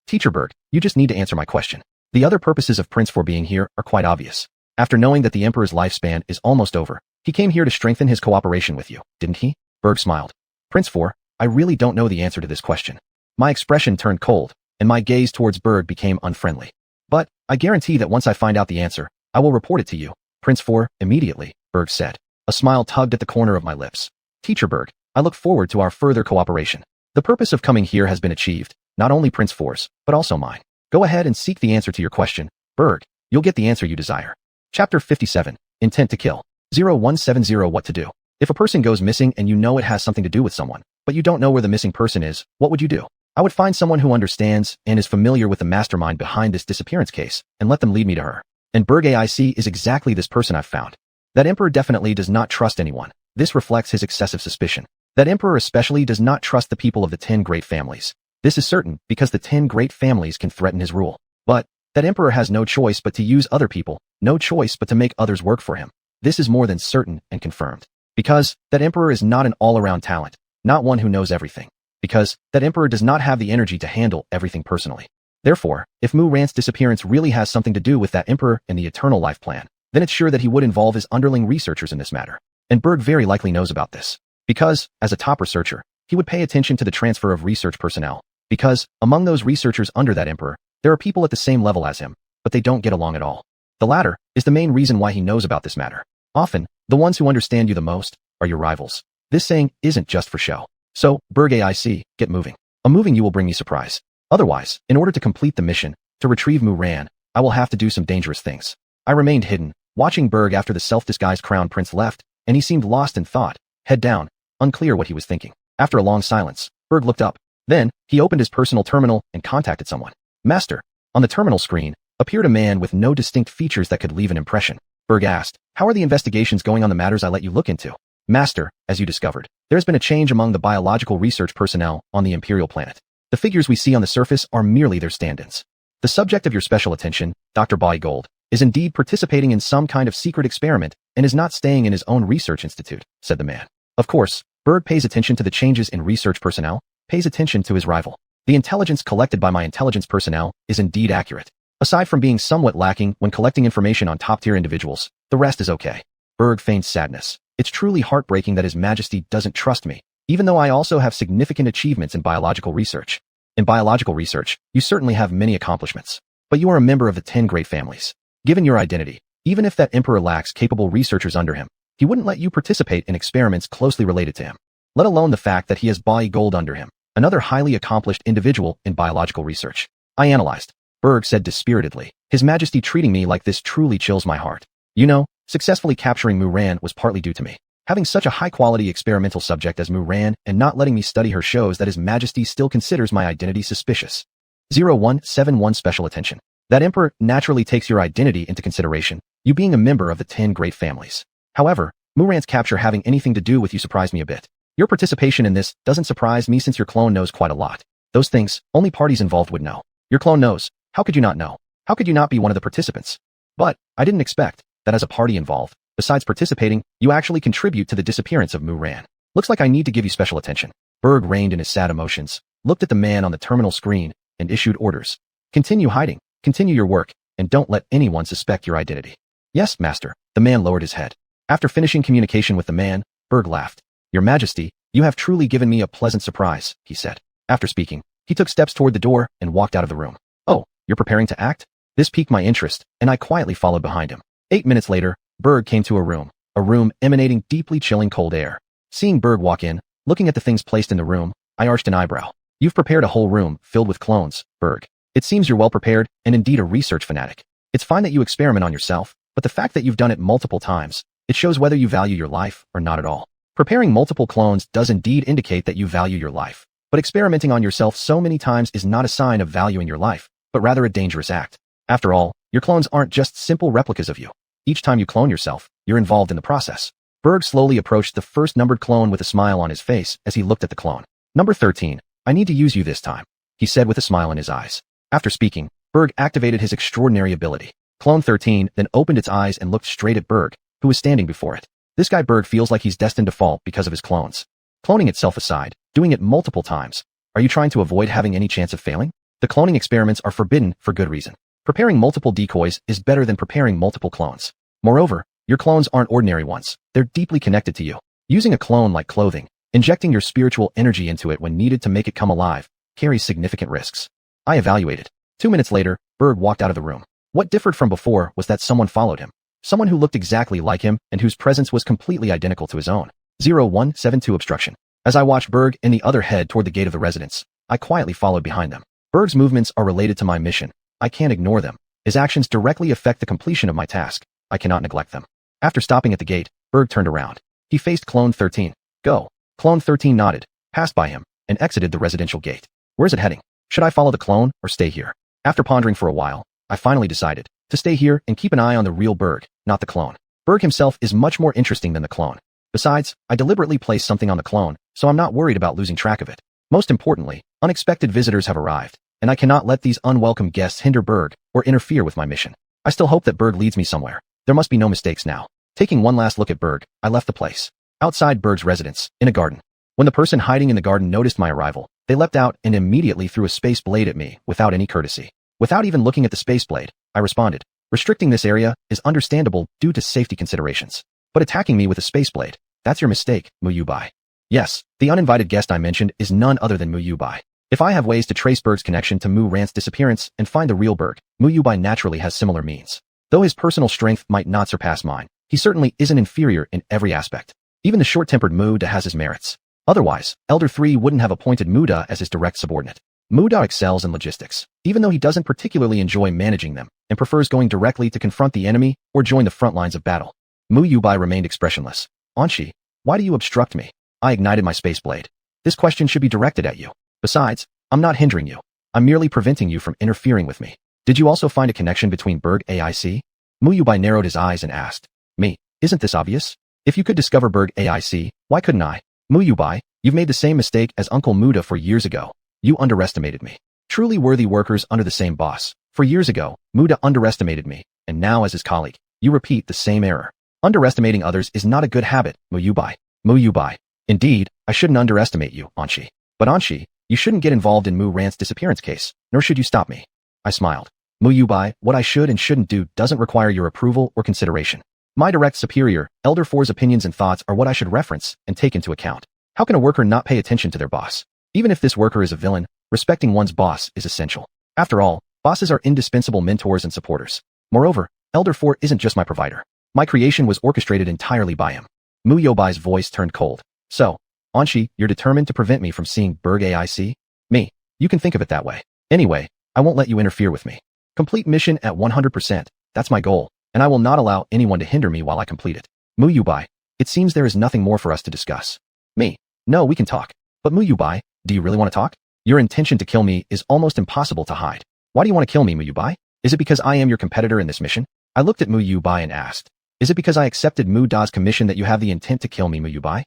Teacher Berg, you just need to answer my question. The other purposes of Prince 4 being here are quite obvious. After knowing that the Emperor's lifespan is almost over, he came here to strengthen his cooperation with you, didn't he? Berg smiled. Prince 4, I really don't know the answer to this question. My expression turned cold, and my gaze towards Berg became unfriendly. But, I guarantee that once I find out the answer, I will report it to you. Prince 4, immediately, Berg said. A smile tugged at the corner of my lips. Teacher Berg, I look forward to our further cooperation. The purpose of coming here has been achieved, not only Prince 4's, but also mine. Go ahead and seek the answer to your question, Berg. You'll get the answer you desire. Chapter 57, Intent to Kill. 0170 What to do. If a person goes missing and you know it has something to do with someone, but you don't know where the missing person is, what would you do? I would find someone who understands and is familiar with the mastermind behind this disappearance case and let them lead me to her. And Berg AIC is exactly this person I've found. That emperor definitely does not trust anyone. This reflects his excessive suspicion. That emperor especially does not trust the people of the 10 great families. This is certain because the 10 great families can threaten his rule. But that emperor has no choice but to use other people, no choice but to make others work for him. This is more than certain and confirmed. Because that emperor is not an all-around talent, not one who knows everything. Because that emperor does not have the energy to handle everything personally. Therefore, if Mu Rant's disappearance really has something to do with that emperor and the Eternal Life Plan, then it's sure that he would involve his underling researchers in this matter. And Berg very likely knows about this. Because, as a top researcher, he would pay attention to the transfer of research personnel. Because, among those researchers under that emperor, there are people at the same level as him, but they don't get along at all. The latter is the main reason why he knows about this matter. Often, the ones who understand you the most are your rivals. This saying isn't just for show. So, Berg AIC, get moving. A moving you will bring me surprise. Otherwise, in order to complete the mission, to retrieve Mu Ran, I will have to do some dangerous things. I remained hidden, watching Berg after the self-disguised crown prince left, and he seemed lost in thought, head down, unclear what he was thinking. After a long silence, Berg looked up. Then, he opened his personal terminal and contacted someone. Master. On the terminal screen, appeared a man with no distinct features that could leave an impression. Berg asked, how are the investigations going on the matters I let you look into? Master, as you discovered, there has been a change among the biological research personnel on the Imperial planet. The figures we see on the surface are merely their stand-ins. The subject of your special attention, Dr. Body Gold, is indeed participating in some kind of secret experiment and is not staying in his own research institute, said the man. Of course, Berg pays attention to the changes in research personnel, pays attention to his rival. The intelligence collected by my intelligence personnel is indeed accurate. Aside from being somewhat lacking when collecting information on top-tier individuals, the rest is okay. Berg feigned sadness. It's truly heartbreaking that His Majesty doesn't trust me, even though I also have significant achievements in biological research. In biological research, you certainly have many accomplishments. But you are a member of the 10 great families. Given your identity, even if that emperor lacks capable researchers under him, he wouldn't let you participate in experiments closely related to him. Let alone the fact that he has Body Gold under him, another highly accomplished individual in biological research. I analyzed. Berg said dispiritedly. His Majesty treating me like this truly chills my heart. You know, successfully capturing Mu Ran was partly due to me. Having such a high-quality experimental subject as Mu Ran and not letting me study her shows that His Majesty still considers my identity suspicious. 0171 Special attention. That emperor naturally takes your identity into consideration, you being a member of the 10 great families. However, Mu Ran's capture having anything to do with you surprised me a bit. Your participation in this doesn't surprise me since your clone knows quite a lot. Those things, only parties involved would know. Your clone knows. How could you not know? How could you not be one of the participants? But, I didn't expect that as a party involved, besides participating, you actually contribute to the disappearance of Mu Ran. Looks like I need to give you special attention. Berg reined in his sad emotions, looked at the man on the terminal screen, and issued orders. Continue hiding, continue your work, and don't let anyone suspect your identity. Yes, master. The man lowered his head. After finishing communication with the man, Berg laughed. Your Majesty, you have truly given me a pleasant surprise, he said. After speaking, he took steps toward the door and walked out of the room. Oh, you're preparing to act? This piqued my interest, and I quietly followed behind him. 8 minutes later, Berg came to a room emanating deeply chilling cold air. Seeing Berg walk in, looking at the things placed in the room, I arched an eyebrow. You've prepared a whole room filled with clones, Berg. It seems you're well prepared and indeed a research fanatic. It's fine that you experiment on yourself, but the fact that you've done it multiple times, it shows whether you value your life or not at all. Preparing multiple clones does indeed indicate that you value your life, but experimenting on yourself so many times is not a sign of valuing your life, but rather a dangerous act. After all, your clones aren't just simple replicas of you. Each time you clone yourself, you're involved in the process. Berg slowly approached the first numbered clone with a smile on his face as he looked at the clone. Number 13, I need to use you this time, he said with a smile in his eyes. After speaking, Berg activated his extraordinary ability. Clone 13 then opened its eyes and looked straight at Berg, who was standing before it. This guy Berg feels like he's destined to fall because of his clones. Cloning itself aside, doing it multiple times. Are you trying to avoid having any chance of failing? The cloning experiments are forbidden for good reason. Preparing multiple decoys is better than preparing multiple clones. Moreover, your clones aren't ordinary ones. They're deeply connected to you. Using a clone like clothing, injecting your spiritual energy into it when needed to make it come alive, carries significant risks. I evaluated. 2 minutes later, Berg walked out of the room. What differed from before was that someone followed him. Someone who looked exactly like him and whose presence was completely identical to his own. 0172 obstruction. As I watched Berg and the other head toward the gate of the residence, I quietly followed behind them. Berg's movements are related to my mission. I can't ignore them. His actions directly affect the completion of my task. I cannot neglect them. After stopping at the gate, Berg turned around. He faced Clone 13. Go. Clone 13 nodded, passed by him, and exited the residential gate. Where's it heading? Should I follow the clone or stay here? After pondering for a while, I finally decided to stay here and keep an eye on the real Berg, not the clone. Berg himself is much more interesting than the clone. Besides, I deliberately placed something on the clone, so I'm not worried about losing track of it. Most importantly, unexpected visitors have arrived, and I cannot let these unwelcome guests hinder Berg or interfere with my mission. I still hope that Berg leads me somewhere. There must be no mistakes now. Taking one last look at Berg, I left the place. Outside Berg's residence, in a garden. When the person hiding in the garden noticed my arrival, they leapt out and immediately threw a space blade at me without any courtesy. Without even looking at the space blade, I responded. Restricting this area is understandable due to safety considerations. But attacking me with a space blade, that's your mistake, Mu Yubai. Yes, the uninvited guest I mentioned is none other than Mu Yubai. If I have ways to trace Berg's connection to Mu Ran's disappearance and find the real Berg, Mu Yubai naturally has similar means. Though his personal strength might not surpass mine, he certainly isn't inferior in every aspect. Even the short-tempered Muda has his merits. Otherwise, Elder 3 wouldn't have appointed Muda as his direct subordinate. Muda excels in logistics, even though he doesn't particularly enjoy managing them and prefers going directly to confront the enemy or join the front lines of battle. Mu Yubai remained expressionless. Anshi, why do you obstruct me? I ignited my space blade. This question should be directed at you. Besides, I'm not hindering you. I'm merely preventing you from interfering with me. Did you also find a connection between Berg AIC? Mu Yubai narrowed his eyes and asked. Me, isn't this obvious? If you could discover Berg AIC, why couldn't I? Mu Yubai, you've made the same mistake as Uncle Muda for years ago. You underestimated me. Truly worthy workers under the same boss. For years ago, Muda underestimated me, and now as his colleague, you repeat the same error. Underestimating others is not a good habit, Mu Yubai. Mu Yubai. Indeed, I shouldn't underestimate you, Anshi. But Anshi, you shouldn't get involved in Mu Ran's disappearance case, nor should you stop me. I smiled. Mu Yubai, what I should and shouldn't do doesn't require your approval or consideration. My direct superior, Elder 4's opinions and thoughts are what I should reference and take into account. How can a worker not pay attention to their boss? Even if this worker is a villain, respecting one's boss is essential. After all, bosses are indispensable mentors and supporters. Moreover, Elder 4 isn't just my provider. My creation was orchestrated entirely by him. Mu Yubai's voice turned cold. So, Anshi, you're determined to prevent me from seeing Berg AIC? Me. You can think of it that way. Anyway, I won't let you interfere with me. Complete mission at 100%. That's my goal, and I will not allow anyone to hinder me while I complete it. Mu Yubai, it seems there is nothing more for us to discuss. Me. No, we can talk. But Mu Yubai, do you really want to talk? Your intention to kill me is almost impossible to hide. Why do you want to kill me, Mu Yubai? Is it because I am your competitor in this mission? I looked at Mu Yubai and asked. Is it because I accepted Mu Da's commission that you have the intent to kill me, Mu Yubai?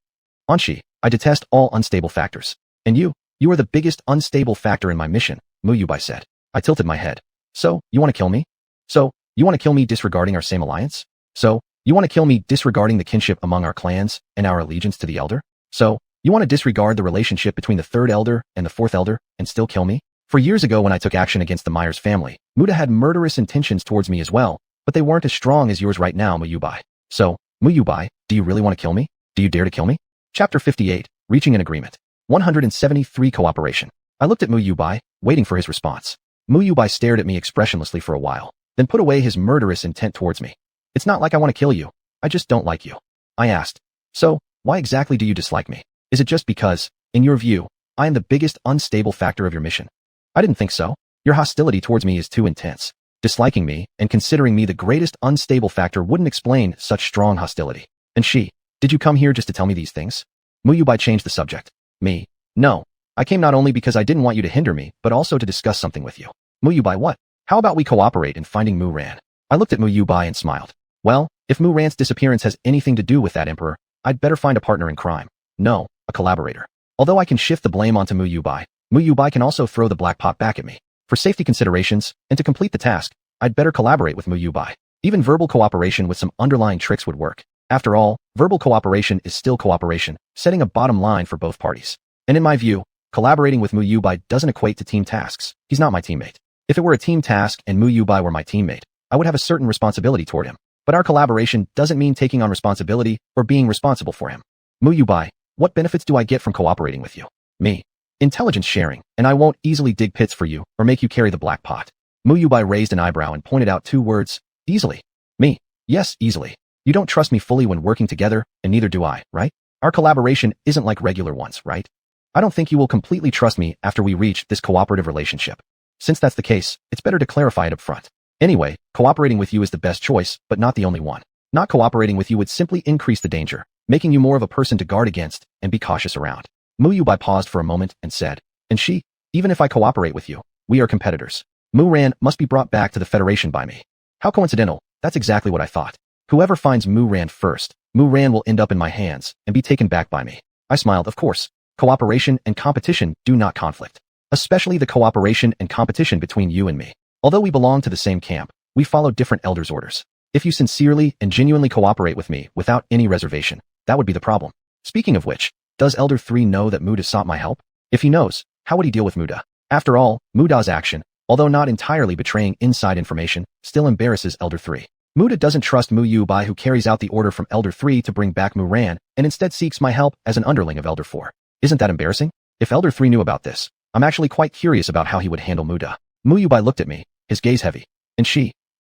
Anshi, I detest all unstable factors. And you are the biggest unstable factor in my mission, Mu Yubai said. I tilted my head. So, you want to kill me? So, you want to kill me disregarding our same alliance? So, you want to kill me disregarding the kinship among our clans and our allegiance to the elder? So, you want to disregard the relationship between the third elder and the fourth elder and still kill me? For years ago when I took action against the Myers family, Muda had murderous intentions towards me as well, but they weren't as strong as yours right now, Mu Yubai. So, Mu Yubai, do you really want to kill me? Do you dare to kill me? Chapter 58, Reaching an Agreement. 173 Cooperation. I looked at Mu Yubai, waiting for his response. Mu Yubai stared at me expressionlessly for a while, then put away his murderous intent towards me. It's not like I want to kill you. I just don't like you. I asked. So, why exactly do you dislike me? Is it just because, in your view, I am the biggest unstable factor of your mission? I didn't think so. Your hostility towards me is too intense. Disliking me and considering me the greatest unstable factor wouldn't explain such strong hostility. And did you come here just to tell me these things? Mu Yubai changed the subject. Me? No. I came not only because I didn't want you to hinder me, but also to discuss something with you. Mu Yubai, what? How about we cooperate in finding Mu Ran? I looked at Mu Yubai and smiled. Well, if Mu Ran's disappearance has anything to do with that emperor, I'd better find a partner in crime. No, a collaborator. Although I can shift the blame onto Mu Yubai can also throw the black pot back at me. For safety considerations, and to complete the task, I'd better collaborate with Mu Yubai. Even verbal cooperation with some underlying tricks would work. After all, verbal cooperation is still cooperation, setting a bottom line for both parties. And in my view, collaborating with Mu Yubai doesn't equate to team tasks. He's not my teammate. If it were a team task and Mu Yubai were my teammate, I would have a certain responsibility toward him. But our collaboration doesn't mean taking on responsibility or being responsible for him. Mu Yubai, what benefits do I get from cooperating with you? Me. Intelligence sharing, and I won't easily dig pits for you or make you carry the black pot. Mu Yubai raised an eyebrow and pointed out two words. Easily. Me. Yes, easily. You don't trust me fully when working together, and neither do I, right? Our collaboration isn't like regular ones, right? I don't think you will completely trust me after we reach this cooperative relationship. Since that's the case, it's better to clarify it up front. Anyway, cooperating with you is the best choice, but not the only one. Not cooperating with you would simply increase the danger, making you more of a person to guard against and be cautious around. Mu Yubai paused for a moment and said, and even if I cooperate with you, we are competitors. Mu Ran must be brought back to the Federation by me. How coincidental, that's exactly what I thought. Whoever finds Mu Ran first, Mu Ran will end up in my hands and be taken back by me. I smiled, of course. Cooperation and competition do not conflict. Especially the cooperation and competition between you and me. Although we belong to the same camp, we follow different elders' orders. If you sincerely and genuinely cooperate with me without any reservation, that would be the problem. Speaking of which, does Elder 3 know that Muda sought my help? If he knows, how would he deal with Muda? After all, Muda's action, although not entirely betraying inside information, still embarrasses Elder 3. Muda doesn't trust Mu Yubai, who carries out the order from Elder 3 to bring back Mu Ran, and instead seeks my help as an underling of Elder 4. Isn't that embarrassing? If Elder 3 knew about this, I'm actually quite curious about how he would handle Muda. Mu Yubai looked at me, his gaze heavy. And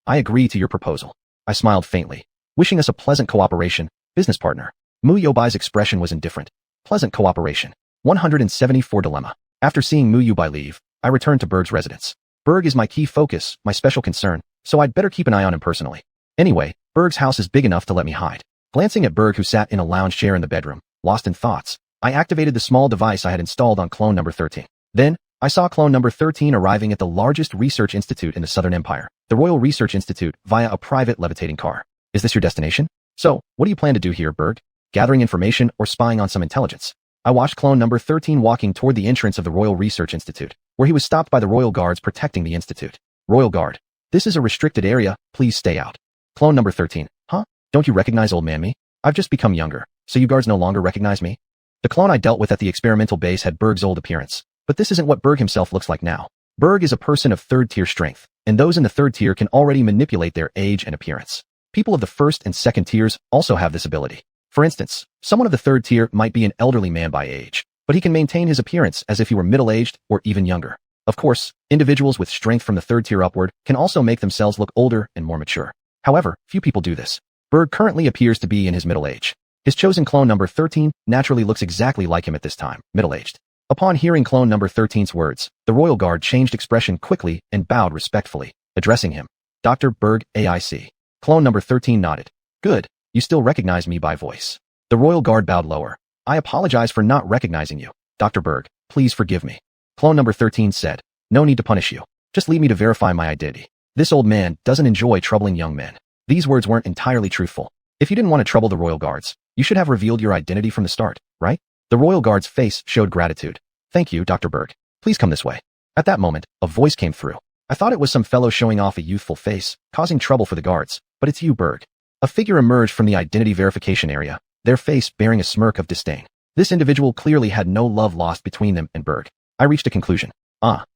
I agree to your proposal. I smiled faintly, wishing us a pleasant cooperation, business partner. Mu Yubai's expression was indifferent. Pleasant cooperation. 174 Dilemma. After seeing Mu Yubai leave, I returned to Berg's residence. Berg is my key focus, my special concern, so I'd better keep an eye on him personally. Anyway, Berg's house is big enough to let me hide. Glancing at Berg, who sat in a lounge chair in the bedroom, lost in thoughts, I activated the small device I had installed on clone number 13. Then, I saw clone number 13 arriving at the largest research institute in the Southern Empire, the Royal Research Institute, via a private levitating car. Is this your destination? So, what do you plan to do here, Berg? Gathering information or spying on some intelligence? I watched clone number 13 walking toward the entrance of the Royal Research Institute, where he was stopped by the Royal Guards protecting the institute. Royal Guard. This is a restricted area, please stay out. Clone number 13. Huh? Don't you recognize old man me? I've just become younger, so you guards no longer recognize me? The clone I dealt with at the experimental base had Berg's old appearance, but this isn't what Berg himself looks like now. Berg is a person of third-tier strength, and those in the third tier can already manipulate their age and appearance. People of the first and second tiers also have this ability. For instance, someone of the third tier might be an elderly man by age, but he can maintain his appearance as if he were middle-aged or even younger. Of course, individuals with strength from the third tier upward can also make themselves look older and more mature. However, few people do this. Berg currently appears to be in his middle age. His chosen clone number 13 naturally looks exactly like him at this time, middle-aged. Upon hearing clone number 13's words, the Royal Guard changed expression quickly and bowed respectfully, addressing him. Dr. Berg, AIC. Clone number 13 nodded. Good, you still recognize me by voice. The Royal Guard bowed lower. I apologize for not recognizing you. Dr. Berg, please forgive me. Clone number 13 said. No need to punish you. Just leave me to verify my identity. This old man doesn't enjoy troubling young men. These words weren't entirely truthful. If you didn't want to trouble the royal guards, you should have revealed your identity from the start, right? The royal guard's face showed gratitude. Thank you, Dr. Berg. Please come this way. At that moment, a voice came through. I thought it was some fellow showing off a youthful face, causing trouble for the guards, but it's you, Berg. A figure emerged from the identity verification area, their face bearing a smirk of disdain. This individual clearly had no love lost between them and Berg. I reached a conclusion.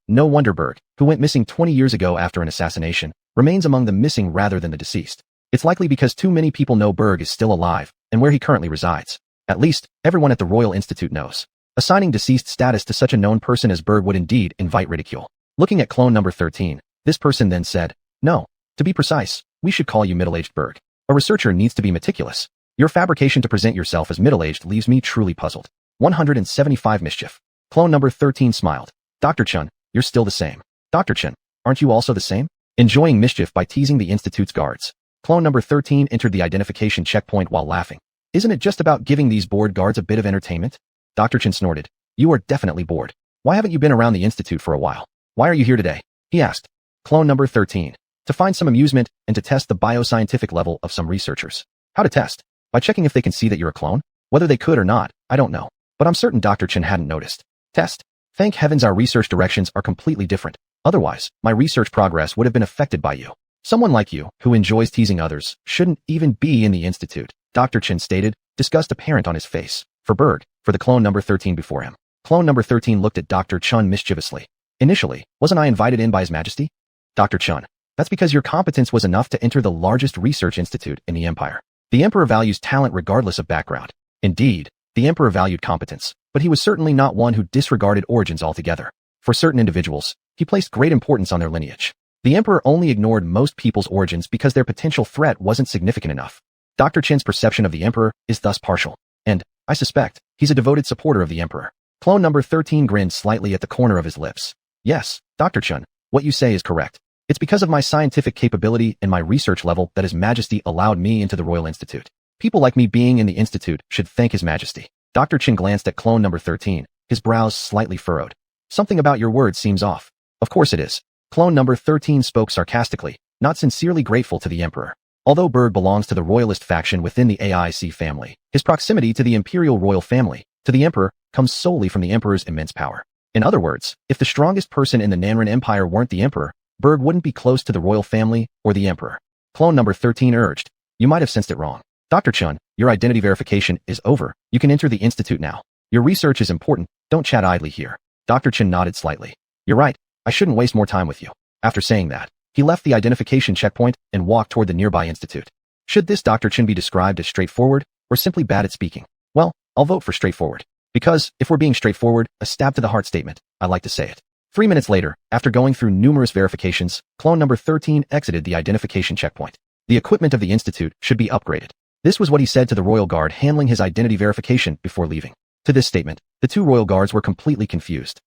No wonder Berg, who went missing 20 years ago after an assassination, remains among the missing rather than the deceased. It's likely because too many people know Berg is still alive and where he currently resides. At least, everyone at the Royal Institute knows. Assigning deceased status to such a known person as Berg would indeed invite ridicule. Looking at clone number 13, this person then said, "No, to be precise, we should call you middle-aged Berg. A researcher needs to be meticulous. Your fabrication to present yourself as middle-aged leaves me truly puzzled." 175 mischief. Clone number 13 smiled. "Dr. Chun, you're still the same." "Dr. Chun, aren't you also the same?" Enjoying mischief by teasing the Institute's guards. Clone number 13 entered the identification checkpoint while laughing. "Isn't it just about giving these bored guards a bit of entertainment?" Dr. Chin snorted. "You are definitely bored. Why haven't you been around the Institute for a while? Why are you here today?" he asked. Clone number 13. "To find some amusement and to test the bioscientific level of some researchers." "How to test? By checking if they can see that you're a clone? Whether they could or not, I don't know. But I'm certain Dr. Chin hadn't noticed." "Test? Thank heavens our research directions are completely different. Otherwise, my research progress would have been affected by you. Someone like you, who enjoys teasing others, shouldn't even be in the Institute," Dr. Chin stated, disgust apparent on his face. For Berg, for the clone number 13 before him. Clone number 13 looked at Dr. Chun mischievously. "Initially, wasn't I invited in by His Majesty?" "Dr. Chun, that's because your competence was enough to enter the largest research institute in the Empire. The Emperor values talent regardless of background. Indeed, the Emperor valued competence, but he was certainly not one who disregarded origins altogether. For certain individuals, he placed great importance on their lineage. The Emperor only ignored most people's origins because their potential threat wasn't significant enough. Dr. Chin's perception of the Emperor is thus partial, and, I suspect, he's a devoted supporter of the Emperor." Clone number 13 grinned slightly at the corner of his lips. "Yes, Dr. Chun, what you say is correct. It's because of my scientific capability and my research level that His Majesty allowed me into the Royal Institute. People like me being in the Institute should thank His Majesty." Dr. Chin glanced at clone number 13, his brows slightly furrowed. "Something about your words seems off." "Of course it is." Clone number 13 spoke sarcastically, not sincerely grateful to the Emperor. Although Berg belongs to the royalist faction within the AIC family, his proximity to the imperial royal family, to the Emperor, comes solely from the Emperor's immense power. In other words, if the strongest person in the Nanran Empire weren't the Emperor, Berg wouldn't be close to the royal family or the Emperor. Clone number 13 urged, "You might have sensed it wrong. Dr. Chun, your identity verification is over. You can enter the Institute now. Your research is important. Don't chat idly here." Dr. Chin nodded slightly. "You're right. I shouldn't waste more time with you." After saying that, he left the identification checkpoint and walked toward the nearby institute. Should this Dr. Chin be described as straightforward or simply bad at speaking? Well, I'll vote for straightforward. Because, if we're being straightforward, a stab to the heart statement, I like to say it. 3 minutes later, after going through numerous verifications, clone number 13 exited the identification checkpoint. The equipment of the institute should be upgraded. This was what he said to the royal guard handling his identity verification before leaving. To this statement, the two royal guards were completely confused.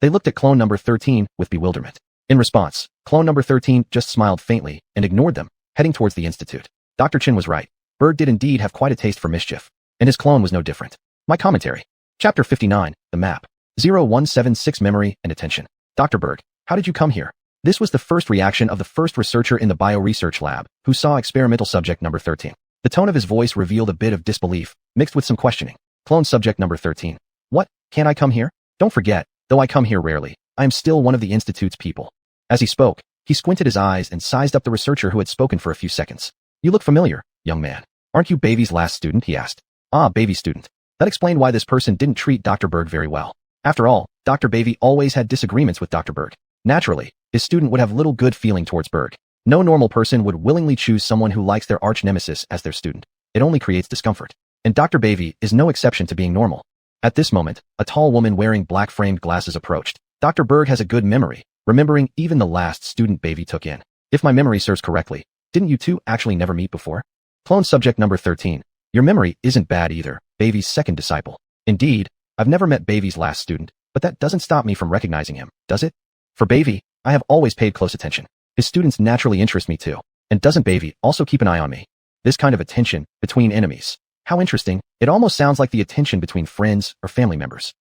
They looked at clone number 13 with bewilderment. In response, clone number 13 just smiled faintly and ignored them, heading towards the institute. Dr. Chin was right. Berg did indeed have quite a taste for mischief, and his clone was no different. My commentary. Chapter 59, The Map. 0176 Memory and Attention. "Dr. Berg, how did you come here?" This was the first reaction of the first researcher in the bio-research lab, who saw experimental subject number 13. The tone of his voice revealed a bit of disbelief, mixed with some questioning. Clone subject number 13. "What? Can't I come here? Don't forget, though I come here rarely, I am still one of the Institute's people." As he spoke, he squinted his eyes and sized up the researcher who had spoken for a few seconds. "You look familiar, young man. Aren't you Baby's last student?" he asked. "Ah, Baby's student." That explained why this person didn't treat Dr. Berg very well. After all, Dr. Baby always had disagreements with Dr. Berg. Naturally, his student would have little good feeling towards Berg. No normal person would willingly choose someone who likes their arch nemesis as their student. It only creates discomfort. And Dr. Baby is no exception to being normal. At this moment, a tall woman wearing black-framed glasses approached. Dr. Berg has a good memory, remembering even the last student Baby took in. "If my memory serves correctly, didn't you two actually never meet before?" Clone subject number 13. "Your memory isn't bad either, Baby's second disciple." "Indeed, I've never met Baby's last student, but that doesn't stop me from recognizing him, does it? For Baby, I have always paid close attention. His students naturally interest me too. And doesn't Baby also keep an eye on me? This kind of attention between enemies. How interesting. It almost sounds like the attention between friends or family members.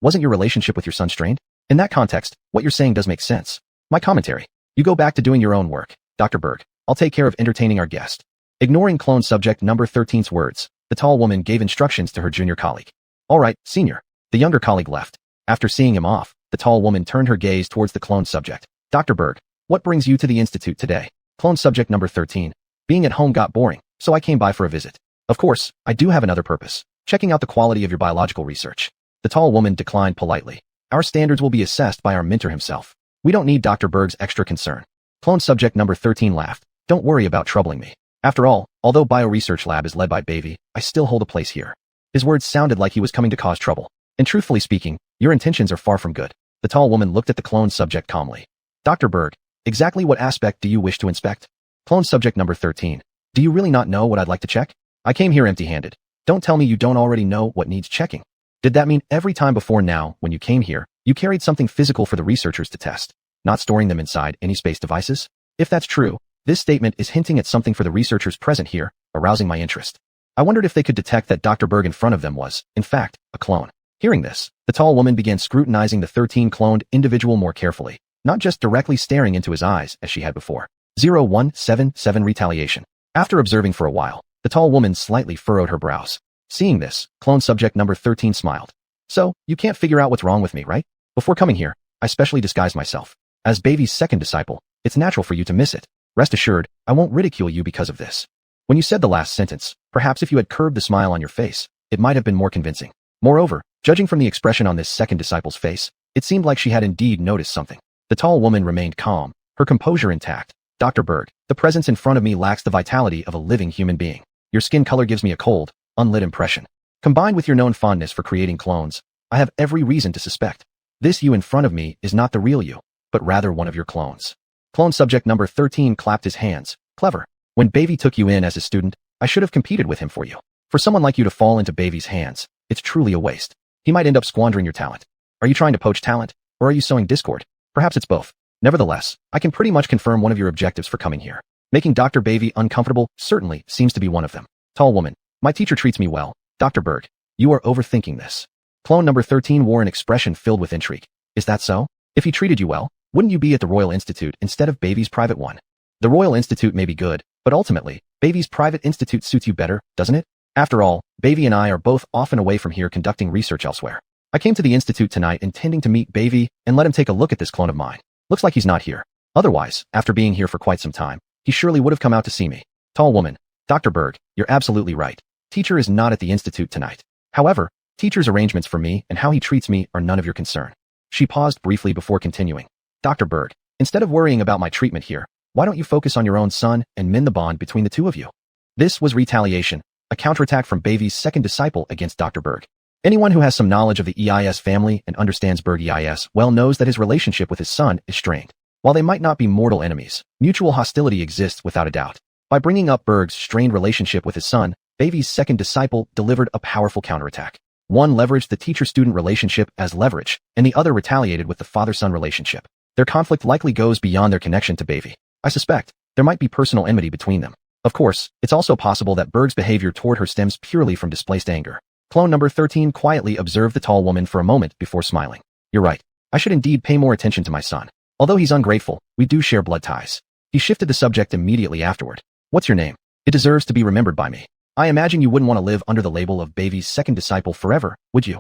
Wasn't your relationship with your son strained? In that context, what you're saying does make sense. My commentary. You go back to doing your own work, Dr. Berg. I'll take care of entertaining our guest." Ignoring clone subject number 13's words, the tall woman gave instructions to her junior colleague. All right, senior. The younger colleague left. After seeing him off, the tall woman turned her gaze towards the clone subject. Dr. Berg, what brings you to the institute today? Clone subject number 13. Being at home got boring, so I came by for a visit. Of course, I do have another purpose. Checking out the quality of your biological research. The tall woman declined politely. Our standards will be assessed by our mentor himself. We don't need Dr. Berg's extra concern. Clone subject number 13 laughed. Don't worry about troubling me. After all, although bioresearch lab is led by Baby, I still hold a place here. His words sounded like he was coming to cause trouble. And truthfully speaking, your intentions are far from good. The tall woman looked at the clone subject calmly. Dr. Berg, exactly what aspect do you wish to inspect? Clone subject number 13. Do you really not know what I'd like to check? I came here empty-handed. Don't tell me you don't already know what needs checking. Did that mean every time before now, when you came here, you carried something physical for the researchers to test, not storing them inside any space devices? If that's true, this statement is hinting at something for the researchers present here, arousing my interest. I wondered if they could detect that Dr. Berg in front of them was, in fact, a clone. Hearing this, the tall woman began scrutinizing the 13 cloned individual more carefully, not just directly staring into his eyes as she had before. 0177 Retaliation. After observing for a while, the tall woman slightly furrowed her brows. Seeing this, clone subject number 13 smiled. So, you can't figure out what's wrong with me, right? Before coming here, I specially disguised myself. As Baby's second disciple, it's natural for you to miss it. Rest assured, I won't ridicule you because of this. When you said the last sentence, perhaps if you had curved the smile on your face, it might have been more convincing. Moreover, judging from the expression on this second disciple's face, it seemed like she had indeed noticed something. The tall woman remained calm, her composure intact. Dr. Berg, the presence in front of me lacks the vitality of a living human being. Your skin color gives me a cold, unlit impression. Combined with your known fondness for creating clones, I have every reason to suspect. This you in front of me is not the real you, but rather one of your clones. Clone subject number 13 clapped his hands. Clever. When Baby took you in as a student, I should have competed with him for you. For someone like you to fall into Baby's hands, it's truly a waste. He might end up squandering your talent. Are you trying to poach talent, or are you sowing discord? Perhaps it's both. Nevertheless, I can pretty much confirm one of your objectives for coming here. Making Dr. Baby uncomfortable certainly seems to be one of them. Tall woman, my teacher treats me well. Dr. Berg, you are overthinking this. Clone number 13 wore an expression filled with intrigue. Is that so? If he treated you well, wouldn't you be at the Royal Institute instead of Baby's private one? The Royal Institute may be good, but ultimately, Baby's private institute suits you better, doesn't it? After all, Baby and I are both often away from here conducting research elsewhere. I came to the institute tonight intending to meet Baby and let him take a look at this clone of mine. Looks like he's not here. Otherwise, after being here for quite some time, he surely would have come out to see me. Tall woman, Dr. Berg, you're absolutely right. Teacher is not at the institute tonight. However, teacher's arrangements for me and how he treats me are none of your concern. She paused briefly before continuing. Dr. Berg, instead of worrying about my treatment here, why don't you focus on your own son and mend the bond between the two of you? This was retaliation, a counterattack from Baby's second disciple against Dr. Berg. Anyone who has some knowledge of the EIS family and understands Berg EIS well knows that his relationship with his son is strained. While they might not be mortal enemies, mutual hostility exists without a doubt. By bringing up Berg's strained relationship with his son, Baby's second disciple delivered a powerful counterattack. One leveraged the teacher-student relationship as leverage, and the other retaliated with the father-son relationship. Their conflict likely goes beyond their connection to Baby. I suspect there might be personal enmity between them. Of course, it's also possible that Berg's behavior toward her stems purely from displaced anger. Clone number 13 quietly observed the tall woman for a moment before smiling. You're right. I should indeed pay more attention to my son. Although he's ungrateful, we do share blood ties. He shifted the subject immediately afterward. What's your name? It deserves to be remembered by me. I imagine you wouldn't want to live under the label of Baby's second disciple forever, would you?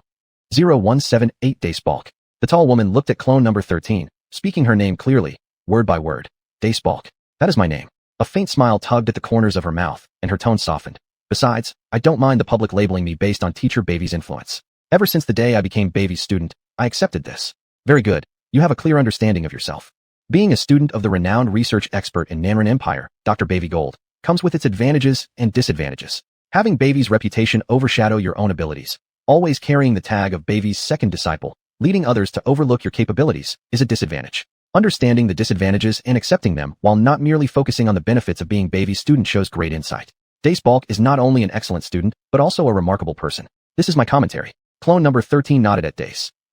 0178 Daysbalk. The tall woman looked at clone number 13, speaking her name clearly, word by word. Daysbalk. That is my name. A faint smile tugged at the corners of her mouth, and her tone softened. Besides, I don't mind the public labeling me based on teacher Baby's influence. Ever since the day I became Baby's student, I accepted this. Very good. You have a clear understanding of yourself. Being a student of the renowned research expert in Nanran Empire, Dr. Baby Gold, comes with its advantages and disadvantages. Having Baby's reputation overshadow your own abilities, always carrying the tag of Baby's second disciple, leading others to overlook your capabilities, is a disadvantage. Understanding the disadvantages and accepting them while not merely focusing on the benefits of being Baby's student shows great insight. Daysbalk is not only an excellent student, but also a remarkable person. This is my commentary. Clone number 13 nodded at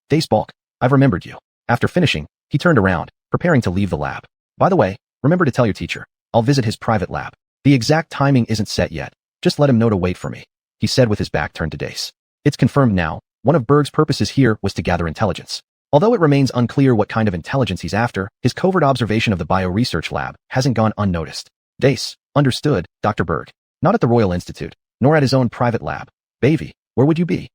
Daysbalk, I've remembered you. After finishing, he turned around, preparing to leave the lab. By the way, remember to tell your teacher, I'll visit his private lab. The exact timing isn't set yet. Just let him know to wait for me, he said with his back turned to Dace. It's confirmed now, one of Berg's purposes here was to gather intelligence. Although it remains unclear what kind of intelligence he's after, his covert observation of the bioresearch lab hasn't gone unnoticed. Dace, understood, Dr. Berg. Not at the Royal Institute, nor at his own private lab. Baby, where would you be?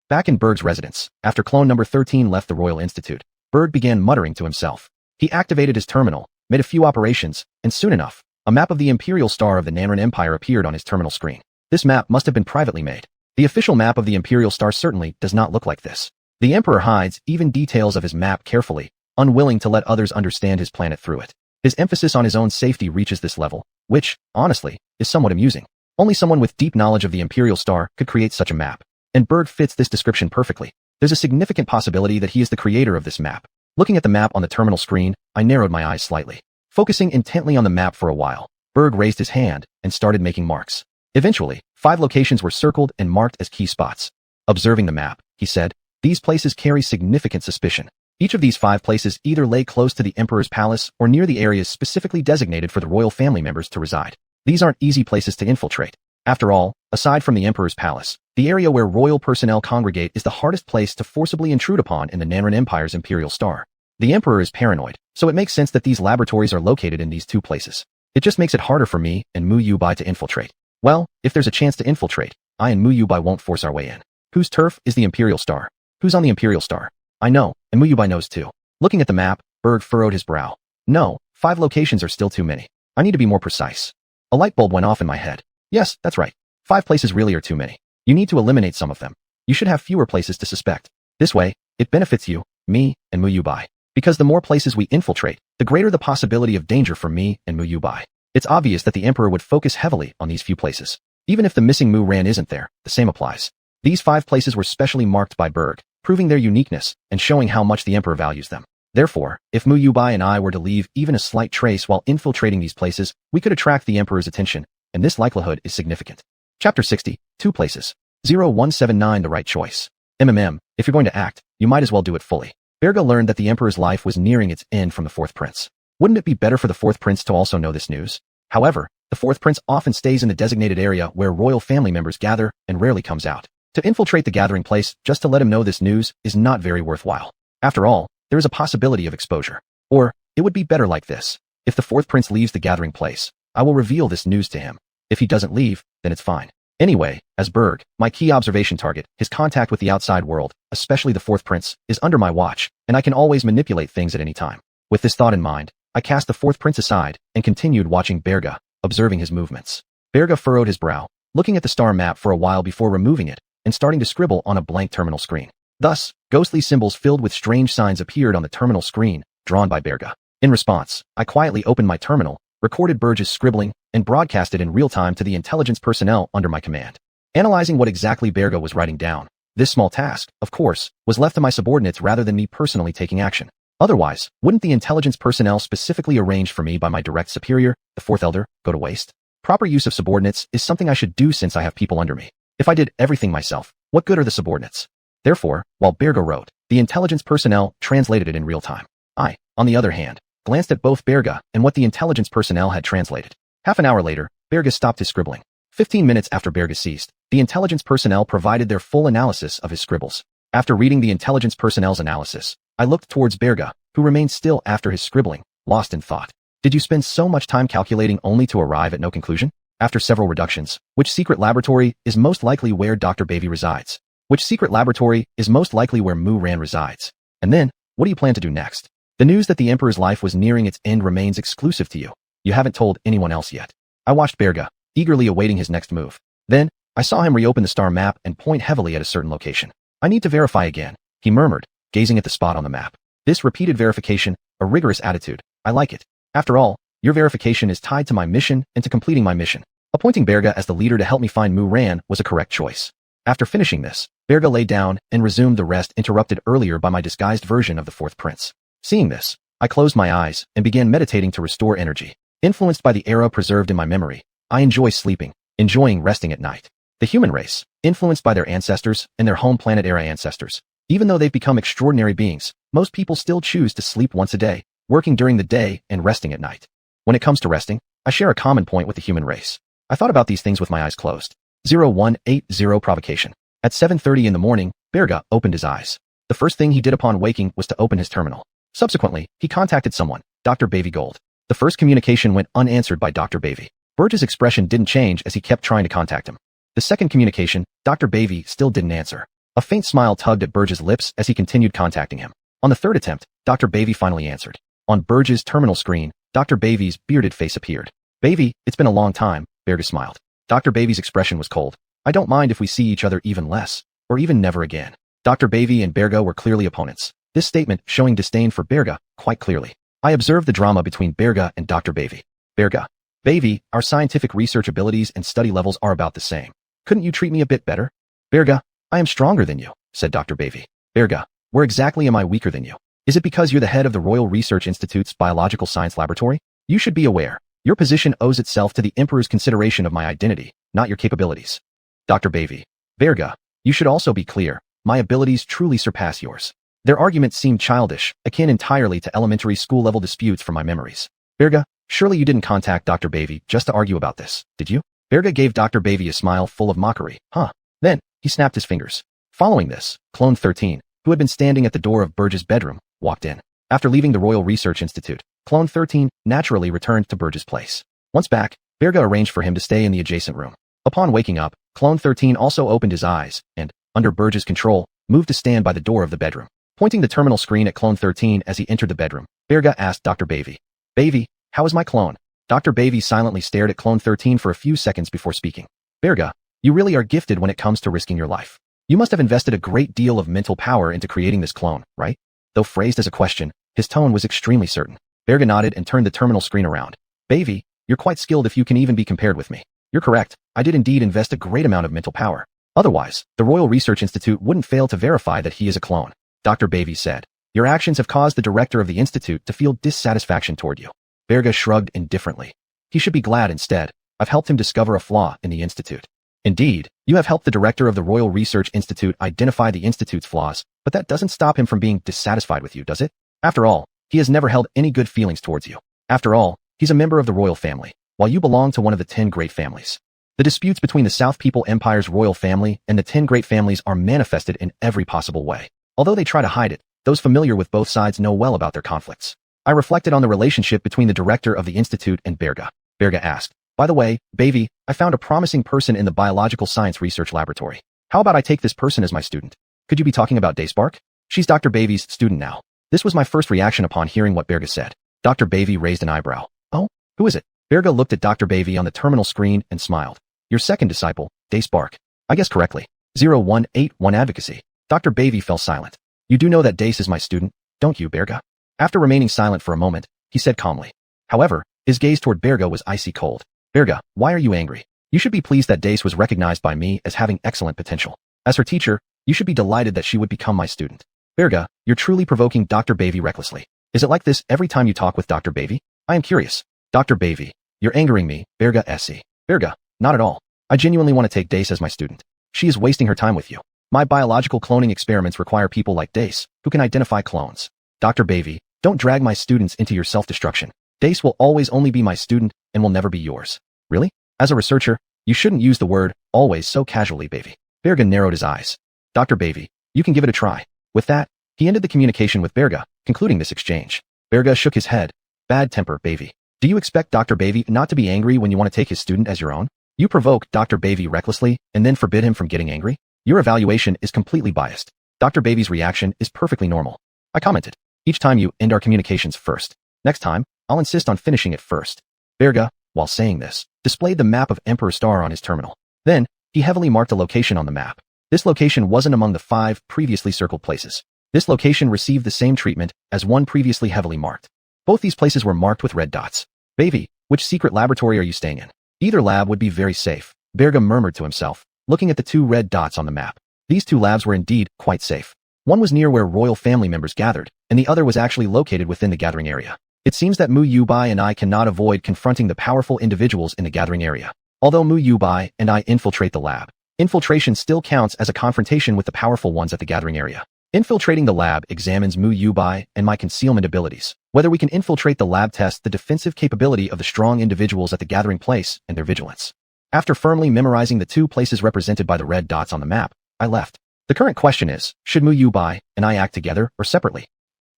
Back in Berg's residence, after clone number 13 left the Royal Institute, Berg began muttering to himself. He activated his terminal, made a few operations, and soon enough, a map of the Imperial Star of the Nanran Empire appeared on his terminal screen. This map must have been privately made. The official map of the Imperial Star certainly does not look like this. The Emperor hides even details of his map carefully, unwilling to let others understand his planet through it. His emphasis on his own safety reaches this level, which, honestly, is somewhat amusing. Only someone with deep knowledge of the Imperial Star could create such a map. And Berg fits this description perfectly. There's a significant possibility that he is the creator of this map. Looking at the map on the terminal screen, I narrowed my eyes slightly. Focusing intently on the map for a while, Berg raised his hand and started making marks. Eventually, 5 locations were circled and marked as key spots. Observing the map, he said, these places carry significant suspicion. Each of these 5 places either lay close to the Emperor's palace or near the areas specifically designated for the royal family members to reside. These aren't easy places to infiltrate. After all, aside from the Emperor's palace, the area where royal personnel congregate is the hardest place to forcibly intrude upon in the Nanran Empire's Imperial Star. The Emperor is paranoid, so it makes sense that these laboratories are located in these 2 places. It just makes it harder for me and Mu Yubai to infiltrate. Well, if there's a chance to infiltrate, I and Mu Yubai won't force our way in. Whose turf is the Imperial Star? Who's on the Imperial Star? I know, and Mu Yubai knows too. Looking at the map, Berg furrowed his brow. No, 5 locations are still too many. I need to be more precise. A light bulb went off in my head. Yes, that's right. 5 places really are too many. You need to eliminate some of them. You should have fewer places to suspect. This way, it benefits you, me, and Mu Yubai. Because the more places we infiltrate, the greater the possibility of danger for me and Mu Yubai. It's obvious that the Emperor would focus heavily on these few places. Even if the missing Mu Ran isn't there, the same applies. These 5 places were specially marked by Berg, proving their uniqueness and showing how much the Emperor values them. Therefore, if Mu Yubai and I were to leave even a slight trace while infiltrating these places, we could attract the Emperor's attention, and this likelihood is significant. Chapter 60, 2 places. 0179 the right choice. If you're going to act, you might as well do it fully. Berga learned that the Emperor's life was nearing its end from the 4th Prince. Wouldn't it be better for the 4th Prince to also know this news? However, the 4th Prince often stays in the designated area where royal family members gather and rarely comes out. To infiltrate the gathering place just to let him know this news is not very worthwhile. After all, there is a possibility of exposure. Or, it would be better like this. If the 4th Prince leaves the gathering place, I will reveal this news to him. If he doesn't leave, then it's fine. Anyway, as Berg, my key observation target, his contact with the outside world, especially the 4th Prince, is under my watch, and I can always manipulate things at any time. With this thought in mind, I cast the 4th Prince aside and continued watching Berga, observing his movements. Berga furrowed his brow, looking at the star map for a while before removing it and starting to scribble on a blank terminal screen. Thus, ghostly symbols filled with strange signs appeared on the terminal screen, drawn by Berga. In response, I quietly opened my terminal, recorded Berge's scribbling, and broadcasted in real time to the intelligence personnel under my command. Analyzing what exactly Berga was writing down, this small task, of course, was left to my subordinates rather than me personally taking action. Otherwise, wouldn't the intelligence personnel specifically arranged for me by my direct superior, the 4th Elder, go to waste? Proper use of subordinates is something I should do since I have people under me. If I did everything myself, what good are the subordinates? Therefore, while Berga wrote, the intelligence personnel translated it in real time. I, on the other hand, glanced at both Berga and what the intelligence personnel had translated. Half an hour later, Berga stopped his scribbling. 15 minutes after Berga ceased, the intelligence personnel provided their full analysis of his scribbles. After reading the intelligence personnel's analysis, I looked towards Berga, who remained still after his scribbling, lost in thought. Did you spend so much time calculating only to arrive at no conclusion? After several reductions, which secret laboratory is most likely where Dr. Baby resides? Which secret laboratory is most likely where Mu Ran resides? And then, what do you plan to do next? The news that the Emperor's life was nearing its end remains exclusive to you. You haven't told anyone else yet. I watched Berga, eagerly awaiting his next move. Then, I saw him reopen the star map and point heavily at a certain location. I need to verify again, he murmured, gazing at the spot on the map. This repeated verification, a rigorous attitude. I like it. After all, your verification is tied to my mission and to completing my mission. Appointing Berga as the leader to help me find Mu Ran was a correct choice. After finishing this, Berga lay down and resumed the rest interrupted earlier by my disguised version of the 4th Prince. Seeing this, I closed my eyes and began meditating to restore energy. Influenced by the era preserved in my memory, I enjoy sleeping, enjoying resting at night. The human race, influenced by their ancestors and their home planet era ancestors. Even though they've become extraordinary beings, most people still choose to sleep once a day, working during the day and resting at night. When it comes to resting, I share a common point with the human race. I thought about these things with my eyes closed. 0180 provocation. At 7:30 in the morning, Berga opened his eyes. The first thing he did upon waking was to open his terminal. Subsequently, he contacted someone, Dr. Baby Gold. The first communication went unanswered by Dr. Baby. Burge's expression didn't change as he kept trying to contact him. The second communication, Dr. Bavey still didn't answer. A faint smile tugged at Burge's lips as he continued contacting him. On the third attempt, Dr. Bavey finally answered. On Burge's terminal screen, Dr. Bavey's bearded face appeared. "Bavey, it's been a long time," Burge smiled. Dr. Bavey's expression was cold. "I don't mind if we see each other even less, or even never again." Dr. Bavey and Burge were clearly opponents. This statement showing disdain for Burge quite clearly. I observed the drama between Burge and Dr. Bavey. Burge: "Bavey, our scientific research abilities and study levels are about the same. Couldn't you treat me a bit better?" Burge: "I am stronger than you," said Dr. Bavey. Burge: "Where exactly am I weaker than you? Is it because you're the head of the Royal Research Institute's Biological Science Laboratory? You should be aware. Your position owes itself to the Emperor's consideration of my identity, not your capabilities." Dr. Bavey: "Burge, you should also be clear. My abilities truly surpass yours." Their arguments seemed childish, akin entirely to elementary school-level disputes from my memories. Burge: "Surely you didn't contact Dr. Bavey just to argue about this, did you?" Burge gave Dr. Bavey a smile full of mockery. "Huh." Then, he snapped his fingers. Following this, Clone 13, who had been standing at the door of Burge's bedroom, walked in. After leaving the Royal Research Institute, Clone 13 naturally returned to Burge's place. Once back, Burge arranged for him to stay in the adjacent room. Upon waking up, Clone 13 also opened his eyes and, under Burge's control, moved to stand by the door of the bedroom. Pointing the terminal screen at Clone 13 as he entered the bedroom, Burge asked Dr. Bavey, "Bavey, how is my clone?" Dr. Bavey silently stared at Clone 13 for a few seconds before speaking. "Burge, you really are gifted when it comes to risking your life. You must have invested a great deal of mental power into creating this clone, right?" Though phrased as a question, his tone was extremely certain. Burge nodded and turned the terminal screen around. "Bavey, you're quite skilled if you can even be compared with me. You're correct, I did indeed invest a great amount of mental power. Otherwise, the Royal Research Institute wouldn't fail to verify that he is a clone." Dr. Bavey said, "Your actions have caused the director of the institute to feel dissatisfaction toward you." Burge shrugged indifferently. "He should be glad instead. I've helped him discover a flaw in the institute." "Indeed, you have helped the director of the Royal Research Institute identify the institute's flaws, but that doesn't stop him from being dissatisfied with you, does it? After all, he has never held any good feelings towards you. After all, he's a member of the royal family, while you belong to one of the 10 great families. The disputes between the South People Empire's royal family and the 10 great families are manifested in every possible way. Although they try to hide it, those familiar with both sides know well about their conflicts." I reflected on the relationship between the director of the institute and Burge. Burge asked, "By the way, Bavey, I found a promising person in the Biological Science Research Laboratory. How about I take this person as my student? Could you be talking about Dayspark? She's Dr. Bavey's student now." This was my first reaction upon hearing what Burge said. Dr. Bavey raised an eyebrow. "Oh, who is it?" Burge looked at Dr. Bavey on the terminal screen and smiled. "Your second disciple, Dayspark. I guessed correctly. 0181 Advocacy." Dr. Bavey fell silent. "You do know that Dace is my student, don't you, Burge?" After remaining silent for a moment, he said calmly. However, his gaze toward Burge was icy cold. "Burge, why are you angry? You should be pleased that Dace was recognized by me as having excellent potential. As her teacher, you should be delighted that she would become my student." "Burge, you're truly provoking Dr. Bavey recklessly. Is it like this every time you talk with Dr. Bavey? I am curious." "Dr. Bavey, you're angering me, Burge SC. Burge, not at all. I genuinely want to take Dace as my student. She is wasting her time with you. My biological cloning experiments require people like Dace, who can identify clones. Dr. Bavey, don't drag my students into your self-destruction. Dace will always only be my student and will never be yours." "Really? As a researcher, you shouldn't use the word always so casually, Bavey." Burge narrowed his eyes. "Dr. Bavey, you can give it a try." With that, he ended the communication with Burge, concluding this exchange. Burge shook his head. "Bad temper, Bavey. Do you expect Dr. Bavey not to be angry when you want to take his student as your own? You provoke Dr. Bavey recklessly and then forbid him from getting angry? Your evaluation is completely biased. Dr. Bavey's reaction is perfectly normal." I commented. "Each time you end our communications first. Next time, I'll insist on finishing it first." Burge, while saying this, displayed the map of Emperor Star on his terminal. Then, he heavily marked a location on the map. This location wasn't among the 5 previously circled places. This location received the same treatment as one previously heavily marked. Both these places were marked with red dots. "Bavey, which secret laboratory are you staying in?" "Either lab would be very safe," Burge murmured to himself, looking at the 2 red dots on the map. These 2 labs were indeed quite safe. One was near where royal family members gathered, and the other was actually located within the gathering area. It seems that Mu Yubai and I cannot avoid confronting the powerful individuals in the gathering area. Although Mu Yubai and I infiltrate the lab, infiltration still counts as a confrontation with the powerful ones at the gathering area. Infiltrating the lab examines Mu Yubai and my concealment abilities. Whether we can infiltrate the lab tests the defensive capability of the strong individuals at the gathering place and their vigilance. After firmly memorizing the 2 places represented by the red dots on the map, I left. The current question is, should Mu Yubai and I act together or separately?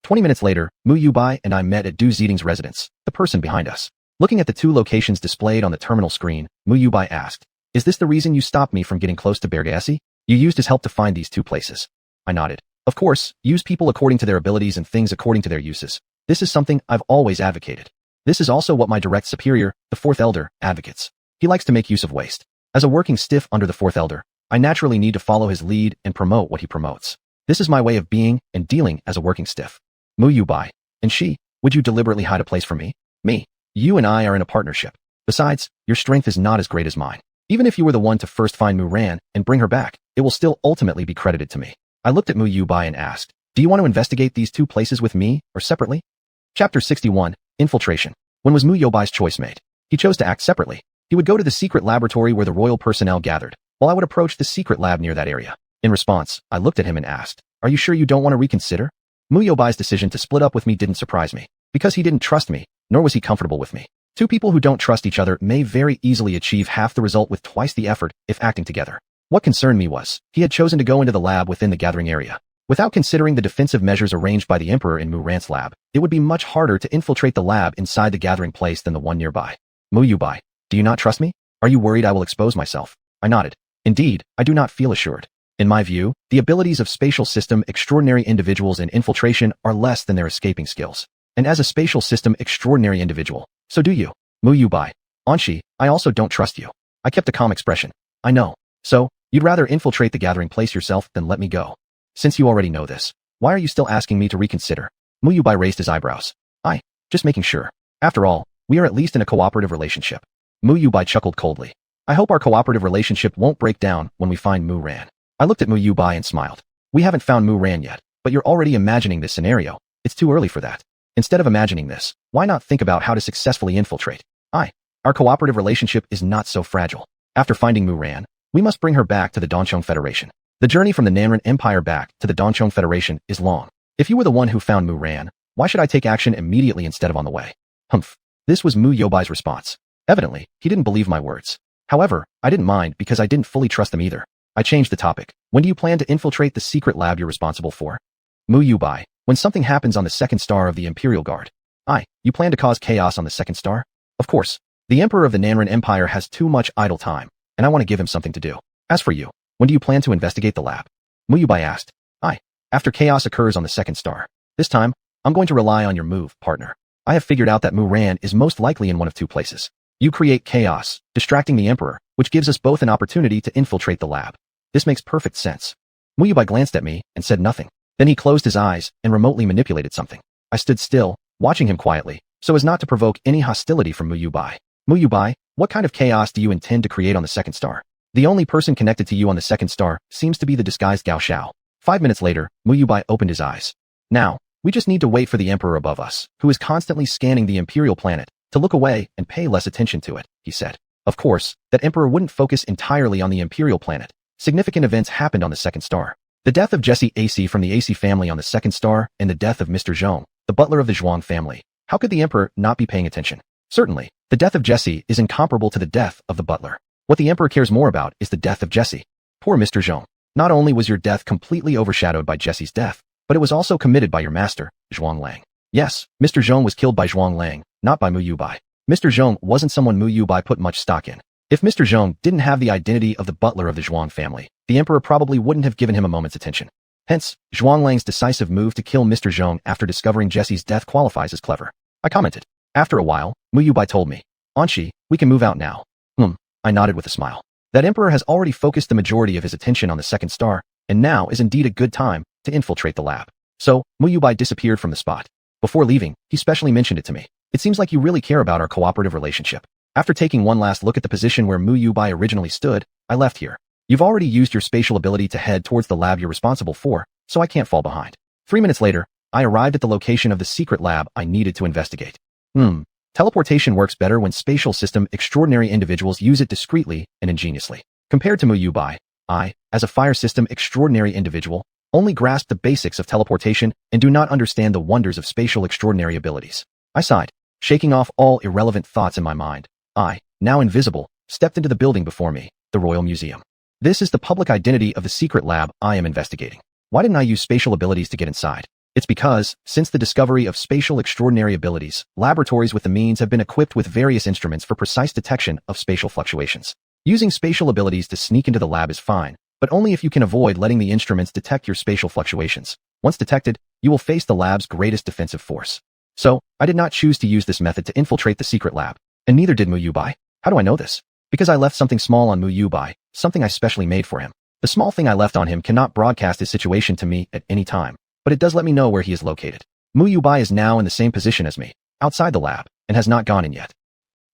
20 minutes later, Mu Yubai and I met at Du Zeding's residence, the person behind us. Looking at the two locations displayed on the terminal screen, Mu Yubai asked, "Is this the reason you stopped me from getting close to Bergasi? You used his help to find these two places." I nodded. Of course, use people according to their abilities and things according to their uses. This is something I've always advocated. This is also what my direct superior, the fourth elder, advocates. He likes to make use of waste. As a working stiff under the fourth elder, I naturally need to follow his lead and promote what he promotes. This is my way of being and dealing as a working stiff. Mu Yubai. And she, would you deliberately hide a place for me? Me. You and I are in a partnership. Besides, your strength is not as great as mine. Even if you were the one to first find Mu Ran and bring her back, it will still ultimately be credited to me. I looked at Mu Yubai and asked, do you want to investigate these two places with me or separately? Chapter 61, Infiltration. When was Mu Yubai's choice made? He chose to act separately. He would go to the secret laboratory where the royal personnel gathered, while I would approach the secret lab near that area. In response, I looked at him and asked, are you sure you don't want to reconsider? Mu Yubai's decision to split up with me didn't surprise me, because he didn't trust me, nor was he comfortable with me. Two people who don't trust each other may very easily achieve half the result with twice the effort if acting together. What concerned me was, he had chosen to go into the lab within the gathering area. Without considering the defensive measures arranged by the Emperor in Mu Ran's lab, it would be much harder to infiltrate the lab inside the gathering place than the one nearby. Mu Yubai, do you not trust me? Are you worried I will expose myself? I nodded. Indeed, I do not feel assured. In my view, the abilities of spatial system extraordinary individuals in infiltration are less than their escaping skills. And as a spatial system extraordinary individual, so do you. Mu Yubai. Anshi, I also don't trust you. I kept a calm expression. I know. So, you'd rather infiltrate the gathering place yourself than let me go. Since you already know this, why are you still asking me to reconsider? Mu Yubai raised his eyebrows. Just making sure. After all, we are at least in a cooperative relationship. Mu Yubai chuckled coldly. I hope our cooperative relationship won't break down when we find Mu Ran. I looked at Mu Yubai and smiled. We haven't found Mu Ran yet, but you're already imagining this scenario. It's too early for that. Instead of imagining this, why not think about how to successfully infiltrate? Our cooperative relationship is not so fragile. After finding Mu Ran, we must bring her back to the Donchong Federation. The journey from the Nanren Empire back to the Donchong Federation is long. If you were the one who found Mu Ran, why should I take action immediately instead of on the way? Humph. This was Mu Yubai's response. Evidently, he didn't believe my words. However, I didn't mind because I didn't fully trust them either. I changed the topic. When do you plan to infiltrate the secret lab you're responsible for? Mu Yubai. When something happens on the second star of the Imperial Guard. You plan to cause chaos on the second star? Of course. The Emperor of the Nanren Empire has too much idle time, and I want to give him something to do. As for you, when do you plan to investigate the lab? Mu Yubai asked. After chaos occurs on the second star. This time, I'm going to rely on your move, partner. I have figured out that Mu Ran is most likely in one of two places. You create chaos, distracting the Emperor, which gives us both an opportunity to infiltrate the lab. This makes perfect sense. Mu Yubai glanced at me and said nothing. Then he closed his eyes and remotely manipulated something. I stood still, watching him quietly, so as not to provoke any hostility from Mu Yubai. Mu Yubai, what kind of chaos do you intend to create on the second star? The only person connected to you on the second star seems to be the disguised Gao Xiao. 5 minutes later, Mu Yubai opened his eyes. Now, we just need to wait for the Emperor above us, who is constantly scanning the Imperial planet, to look away and pay less attention to it, he said. Of course, that Emperor wouldn't focus entirely on the Imperial planet. Significant events happened on the second star. The death of Jesse AC from the AC family on the second star and the death of Mr. Zhong, the butler of the Zhuang family. How could the Emperor not be paying attention? Certainly, the death of Jesse is incomparable to the death of the butler. What the Emperor cares more about is the death of Jesse. Poor Mr. Zhong. Not only was your death completely overshadowed by Jesse's death, but it was also committed by your master, Zhuang Lang. Yes, Mr. Zhong was killed by Zhuang Lang, not by Mu Yubai. Mr. Zhong wasn't someone Mu Yubai put much stock in. If Mr. Zhong didn't have the identity of the butler of the Zhuang family, the Emperor probably wouldn't have given him a moment's attention. Hence, Zhuang Lang's decisive move to kill Mr. Zhong after discovering Jesse's death qualifies as clever. I commented. After a while, Mu Yubai told me, Anshi, we can move out now. I nodded with a smile. That Emperor has already focused the majority of his attention on the second star, and now is indeed a good time to infiltrate the lab. So, Mu Yubai disappeared from the spot. Before leaving, he specially mentioned it to me. It seems like you really care about our cooperative relationship. After taking one last look at the position where Mu Yubai originally stood, I left here. You've already used your spatial ability to head towards the lab you're responsible for, so I can't fall behind. 3 minutes later, I arrived at the location of the secret lab I needed to investigate. Teleportation works better when spatial system extraordinary individuals use it discreetly and ingeniously. Compared to Mu Yubai, I, as a fire system extraordinary individual, only grasp the basics of teleportation and do not understand the wonders of spatial extraordinary abilities. I sighed, shaking off all irrelevant thoughts in my mind. I, now invisible, stepped into the building before me, the Royal Museum. This is the public identity of the secret lab I am investigating. Why didn't I use spatial abilities to get inside? It's because, since the discovery of spatial extraordinary abilities, laboratories with the means have been equipped with various instruments for precise detection of spatial fluctuations. Using spatial abilities to sneak into the lab is fine, but only if you can avoid letting the instruments detect your spatial fluctuations. Once detected, you will face the lab's greatest defensive force. So, I did not choose to use this method to infiltrate the secret lab, and neither did Mu Yubai. How do I know this? Because I left something small on Mu Yubai, something I specially made for him. The small thing I left on him cannot broadcast his situation to me at any time, but it does let me know where he is located. Mu Yubai is now in the same position as me, outside the lab, and has not gone in yet.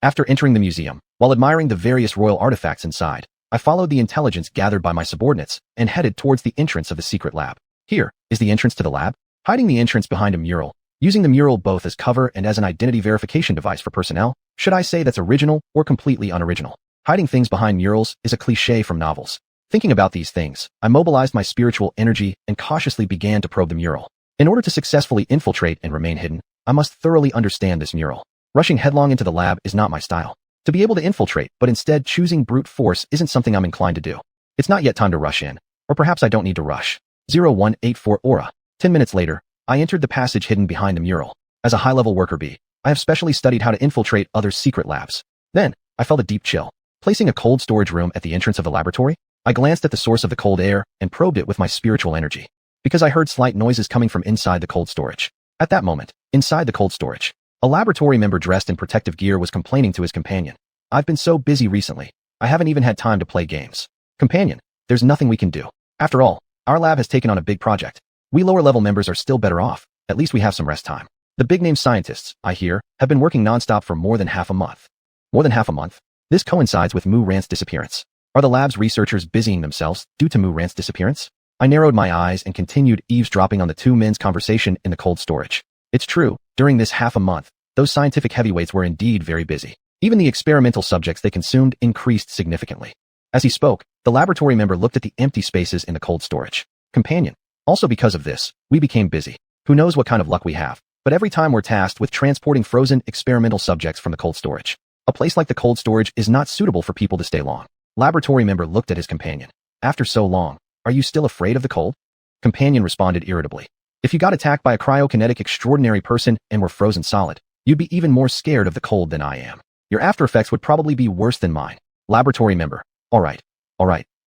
After entering the museum, while admiring the various royal artifacts inside, I followed the intelligence gathered by my subordinates and headed towards the entrance of the secret lab. Here is the entrance to the lab, hiding the entrance behind a mural, using the mural both as cover and as an identity verification device for personnel. Should I say that's original or completely unoriginal? Hiding things behind murals is a cliché from novels. Thinking about these things, I mobilized my spiritual energy and cautiously began to probe the mural. In order to successfully infiltrate and remain hidden, I must thoroughly understand this mural. Rushing headlong into the lab is not my style. To be able to infiltrate, but instead choosing brute force isn't something I'm inclined to do. It's not yet time to rush in, or perhaps I don't need to rush. 0184 Aura. 10 minutes later, I entered the passage hidden behind the mural. As a high-level worker bee, I have specially studied how to infiltrate other secret labs. Then, I felt a deep chill. Placing a cold storage room at the entrance of the laboratory, I glanced at the source of the cold air and probed it with my spiritual energy. Because I heard slight noises coming from inside the cold storage. At that moment, inside the cold storage, a laboratory member dressed in protective gear was complaining to his companion. I've been so busy recently, I haven't even had time to play games. Companion, there's nothing we can do. After all, our lab has taken on a big project. We lower-level members are still better off. At least we have some rest time. The big-name scientists, I hear, have been working non-stop for more than half a month. More than half a month? This coincides with Mu Rant's disappearance. Are the lab's researchers busying themselves due to Mu Rant's disappearance? I narrowed my eyes and continued eavesdropping on the two men's conversation in the cold storage. It's true, during this half a month, those scientific heavyweights were indeed very busy. Even the experimental subjects they consumed increased significantly. As he spoke, the laboratory member looked at the empty spaces in the cold storage. Companion. Also because of this, we became busy. Who knows what kind of luck we have, but every time we're tasked with transporting frozen experimental subjects from the cold storage. A place like the cold storage is not suitable for people to stay long. Laboratory member looked at his companion. After so long, are you still afraid of the cold? Companion responded irritably. If you got attacked by a cryokinetic extraordinary person and were frozen solid, you'd be even more scared of the cold than I am. Your after effects would probably be worse than mine. Laboratory member. All right.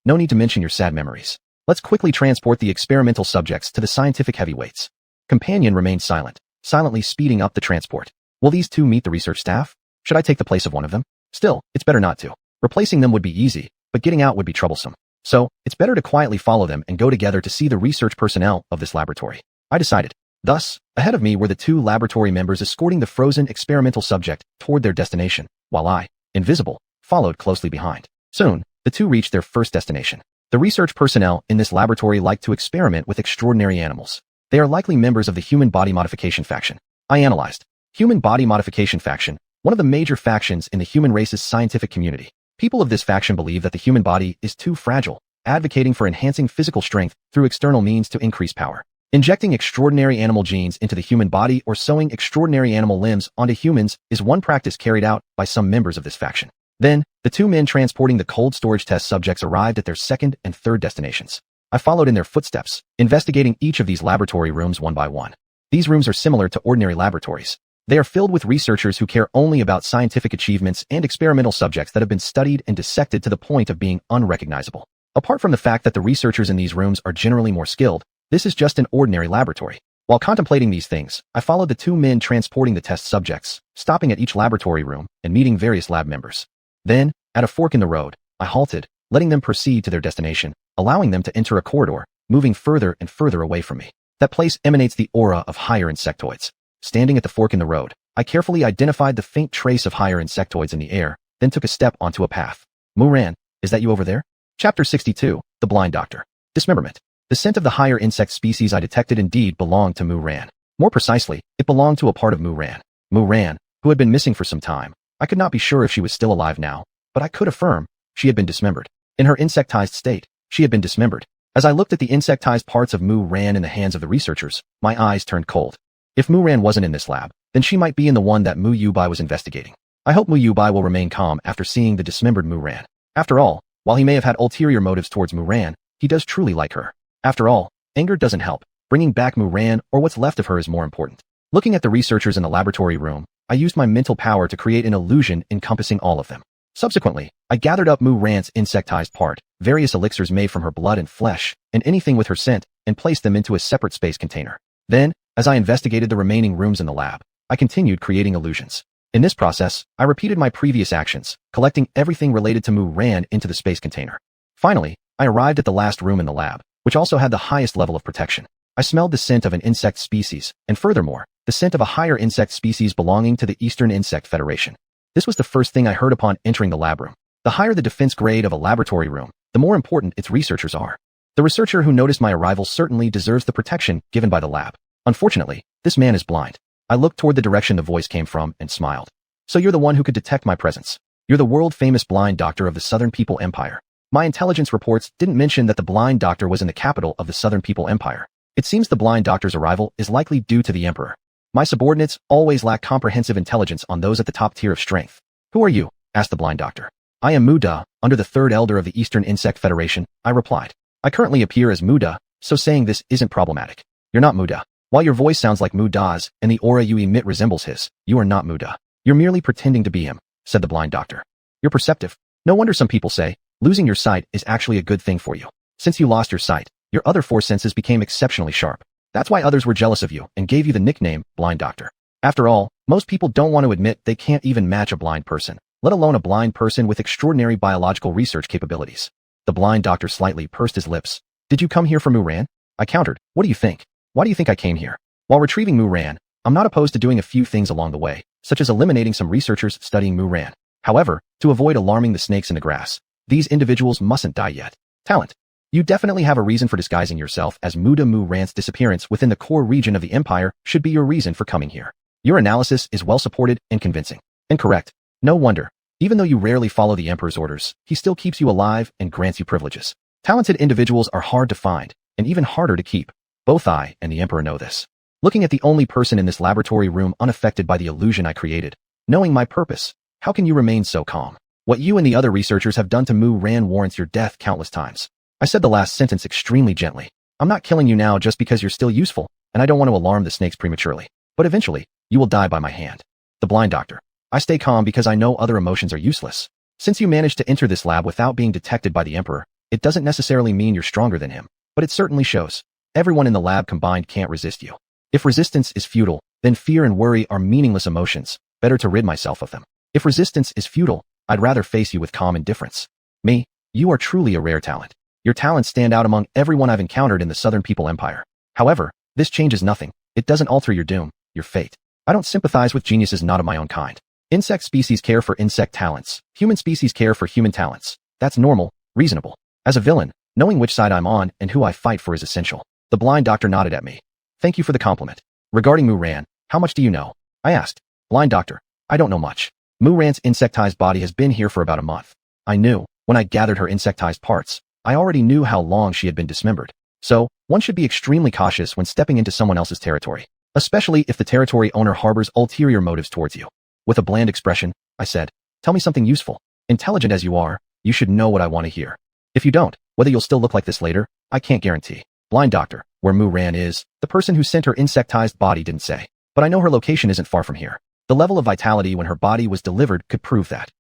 No need to mention your sad memories. Let's quickly transport the experimental subjects to the scientific heavyweights. Companion remained silent, silently speeding up the transport. Will these two meet the research staff? Should I take the place of one of them? Still, it's better not to. Replacing them would be easy, but getting out would be troublesome. So, it's better to quietly follow them and go together to see the research personnel of this laboratory. I decided. Thus, ahead of me were the two laboratory members escorting the frozen experimental subject toward their destination, while I, invisible, followed closely behind. Soon, the two reached their first destination. The research personnel in this laboratory like to experiment with extraordinary animals. They are likely members of the human body modification faction. I analyzed. Human body modification faction, one of the major factions in the human race's scientific community. People of this faction believe that the human body is too fragile, advocating for enhancing physical strength through external means to increase power. Injecting extraordinary animal genes into the human body or sewing extraordinary animal limbs onto humans is one practice carried out by some members of this faction. Then, the two men transporting the cold storage test subjects arrived at their second and third destinations. I followed in their footsteps, investigating each of these laboratory rooms one by one. These rooms are similar to ordinary laboratories. They are filled with researchers who care only about scientific achievements and experimental subjects that have been studied and dissected to the point of being unrecognizable. Apart from the fact that the researchers in these rooms are generally more skilled, this is just an ordinary laboratory. While contemplating these things, I followed the two men transporting the test subjects, stopping at each laboratory room and meeting various lab members. Then, at a fork in the road, I halted, letting them proceed to their destination, allowing them to enter a corridor, moving further and further away from me. That place emanates the aura of higher insectoids. Standing at the fork in the road, I carefully identified the faint trace of higher insectoids in the air, then took a step onto a path. Mu Ran, is that you over there? Chapter 62, The Blind Doctor. Dismemberment. The scent of the higher insect species I detected indeed belonged to Mu Ran. More precisely, it belonged to a part of Mu Ran. Mu Ran, who had been missing for some time. I could not be sure if she was still alive now, but I could affirm she had been dismembered. In her insectized state, she had been dismembered. As I looked at the insectized parts of Mu Ran in the hands of the researchers, my eyes turned cold. If Mu Ran wasn't in this lab, then she might be in the one that Mu Yubai was investigating. I hope Mu Yubai will remain calm after seeing the dismembered Mu Ran. After all, while he may have had ulterior motives towards Mu Ran, he does truly like her. After all, anger doesn't help. Bringing back Muran or what's left of her is more important. Looking at the researchers in the laboratory room, I used my mental power to create an illusion encompassing all of them. Subsequently, I gathered up Muran's insectized part, various elixirs made from her blood and flesh, and anything with her scent, and placed them into a separate space container. Then, as I investigated the remaining rooms in the lab, I continued creating illusions. In this process, I repeated my previous actions, collecting everything related to Muran into the space container. Finally, I arrived at the last room in the lab, which also had the highest level of protection. I smelled the scent of an insect species, and furthermore, the scent of a higher insect species belonging to the Eastern Insect Federation. This was the first thing I heard upon entering the lab room. The higher the defense grade of a laboratory room, the more important its researchers are. The researcher who noticed my arrival certainly deserves the protection given by the lab. Unfortunately, this man is blind. I looked toward the direction the voice came from and smiled. So you're the one who could detect my presence. You're the world-famous blind doctor of the Southern People Empire. My intelligence reports didn't mention that the blind doctor was in the capital of the Southern People Empire. It seems the blind doctor's arrival is likely due to the emperor. My subordinates always lack comprehensive intelligence on those at the top tier of strength. Who are you? Asked the blind doctor. I am Muda, under the third elder of the Eastern Insect Federation, I replied. I currently appear as Muda, so saying this isn't problematic. You're not Muda. While your voice sounds like Muda's and the aura you emit resembles his, you are not Muda. You're merely pretending to be him, said the blind doctor. You're perceptive. No wonder some people say, losing your sight is actually a good thing for you. Since you lost your sight, your other four senses became exceptionally sharp. That's why others were jealous of you and gave you the nickname Blind Doctor. After all, most people don't want to admit they can't even match a blind person, let alone a blind person with extraordinary biological research capabilities. The blind doctor slightly pursed his lips. Did you come here for Muran? I countered. What do you think? Why do you think I came here? While retrieving Muran, I'm not opposed to doing a few things along the way, such as eliminating some researchers studying Muran. However, to avoid alarming the snakes in the grass, these individuals mustn't die yet. Talent. You definitely have a reason for disguising yourself as Muda. Muran's disappearance within the core region of the Empire should be your reason for coming here. Your analysis is well supported and convincing. And correct. No wonder. Even though you rarely follow the Emperor's orders, he still keeps you alive and grants you privileges. Talented individuals are hard to find, and even harder to keep. Both I and the Emperor know this. Looking at the only person in this laboratory room unaffected by the illusion I created, knowing my purpose, how can you remain so calm? What you and the other researchers have done to Muran warrants your death countless times. I said the last sentence extremely gently. I'm not killing you now just because you're still useful, and I don't want to alarm the snakes prematurely. But eventually, you will die by my hand. The blind doctor. I stay calm because I know other emotions are useless. Since you managed to enter this lab without being detected by the Emperor, it doesn't necessarily mean you're stronger than him, but it certainly shows. Everyone in the lab combined can't resist you. If resistance is futile, then fear and worry are meaningless emotions. Better to rid myself of them. If resistance is futile, I'd rather face you with calm indifference. Me, you are truly a rare talent. Your talents stand out among everyone I've encountered in the Southern People Empire. However, this changes nothing. It doesn't alter your doom, your fate. I don't sympathize with geniuses not of my own kind. Insect species care for insect talents. Human species care for human talents. That's normal, reasonable. As a villain, knowing which side I'm on and who I fight for is essential. The blind doctor nodded at me. Thank you for the compliment. Regarding Muran, how much do you know? I asked. Blind doctor, I don't know much. Muran's insectized body has been here for about a month. I knew, when I gathered her insectized parts, I already knew how long she had been dismembered. So, one should be extremely cautious when stepping into someone else's territory, especially if the territory owner harbors ulterior motives towards you. With a bland expression, I said, tell me something useful. Intelligent as you are, you should know what I want to hear. If you don't, whether you'll still look like this later, I can't guarantee. Blind doctor, where Muran is, the person who sent her insectized body didn't say. But I know her location isn't far from here. The level of vitality when her body was delivered could prove that.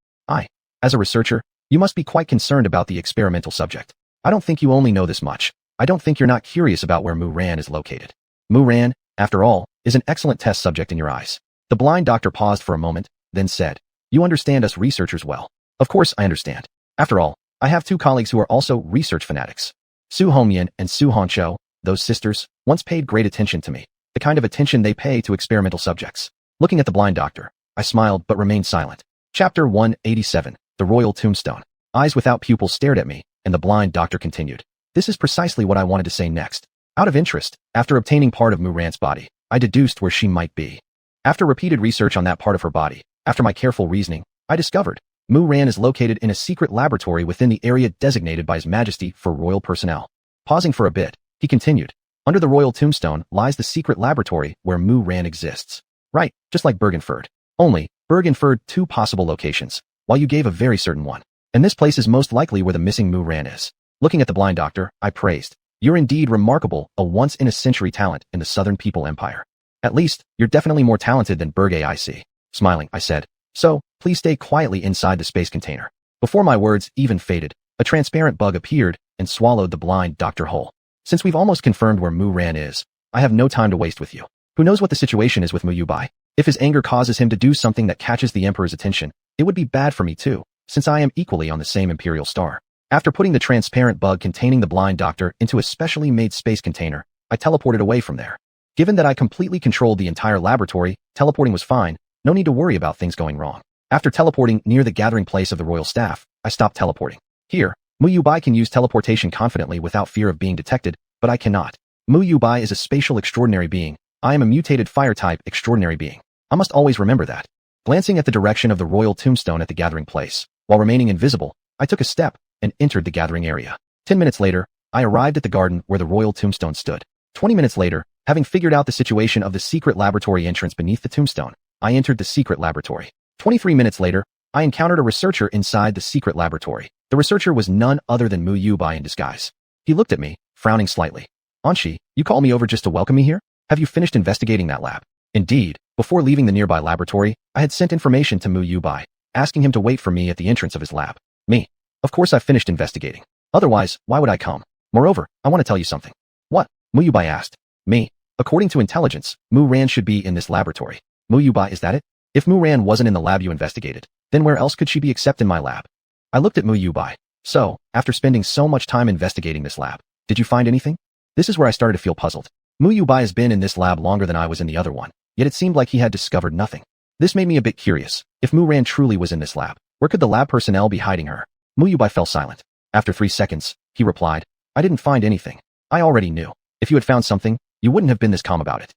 As a researcher, you must be quite concerned about the experimental subject. I don't think you only know this much. I don't think you're not curious about where Muran is located. Muran, after all, is an excellent test subject in your eyes. The blind doctor paused for a moment, then said, you understand us researchers well. Of course I understand. After all, I have two colleagues who are also research fanatics. Su Hongyan and Su Hongqiu, those sisters, once paid great attention to me, the kind of attention they pay to experimental subjects. Looking at the blind doctor, I smiled but remained silent. Chapter 187, The Royal Tombstone. Eyes without pupils stared at me, and the blind doctor continued. This is precisely what I wanted to say next. Out of interest, after obtaining part of Muran's body, I deduced where she might be. After repeated research on that part of her body, after my careful reasoning, I discovered Muran is located in a secret laboratory within the area designated by His Majesty for royal personnel. Pausing for a bit, he continued. Under the royal tombstone lies the secret laboratory where Muran exists. Right, just like Bergenford. Only, Berg inferred two possible locations, while you gave a very certain one. And this place is most likely where the missing Muran is. Looking at the blind doctor, I praised. You're indeed remarkable, a once-in-a-century talent in the Southern People Empire. At least, you're definitely more talented than Berge I see. Smiling, I said, so, please stay quietly inside the space container. Before my words even faded, a transparent bug appeared and swallowed the blind doctor whole. Since we've almost confirmed where Mu Ran is, I have no time to waste with you. Who knows what the situation is with Mu Yubai? If his anger causes him to do something that catches the Emperor's attention, it would be bad for me too, since I am equally on the same Imperial star. After putting the transparent bug containing the blind doctor into a specially made space container, I teleported away from there. Given that I completely controlled the entire laboratory, teleporting was fine, no need to worry about things going wrong. After teleporting near the gathering place of the royal staff, I stopped teleporting. Here, Mu Yubai can use teleportation confidently without fear of being detected, but I cannot. Mu Yubai is a spatial extraordinary being. I am a mutated fire-type extraordinary being. I must always remember that. Glancing at the direction of the royal tombstone at the gathering place, while remaining invisible, I took a step and entered the gathering area. 10 minutes later, I arrived at the garden where the royal tombstone stood. 20 minutes later, having figured out the situation of the secret laboratory entrance beneath the tombstone, I entered the secret laboratory. 23 minutes later, I encountered a researcher inside the secret laboratory. The researcher was none other than Mu Yubai in disguise. He looked at me, frowning slightly. Anshi, you called me over just to welcome me here? Have you finished investigating that lab? Indeed, before leaving the nearby laboratory, I had sent information to Mu Yubai, asking him to wait for me at the entrance of his lab. Me. Of course I've finished investigating. Otherwise, why would I come? Moreover, I want to tell you something. What? Mu Yubai asked. Me. According to intelligence, Mu Ran should be in this laboratory. Mu Yubai, is that it? If Mu Ran wasn't in the lab you investigated, then where else could she be except in my lab? I looked at Mu Yubai. So, after spending so much time investigating this lab, did you find anything? This is where I started to feel puzzled. Mu Yubai has been in this lab longer than I was in the other one, yet it seemed like he had discovered nothing. This made me a bit curious. If Mu Ran truly was in this lab, where could the lab personnel be hiding her? Mu Yubai fell silent. After 3 seconds, he replied, I didn't find anything. I already knew. If you had found something, you wouldn't have been this calm about it.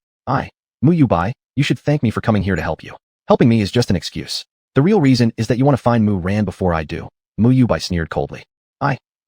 Mu Yubai, you should thank me for coming here to help you. Helping me is just an excuse. The real reason is that you want to find Mu Ran before I do. Mu Yubai sneered coldly.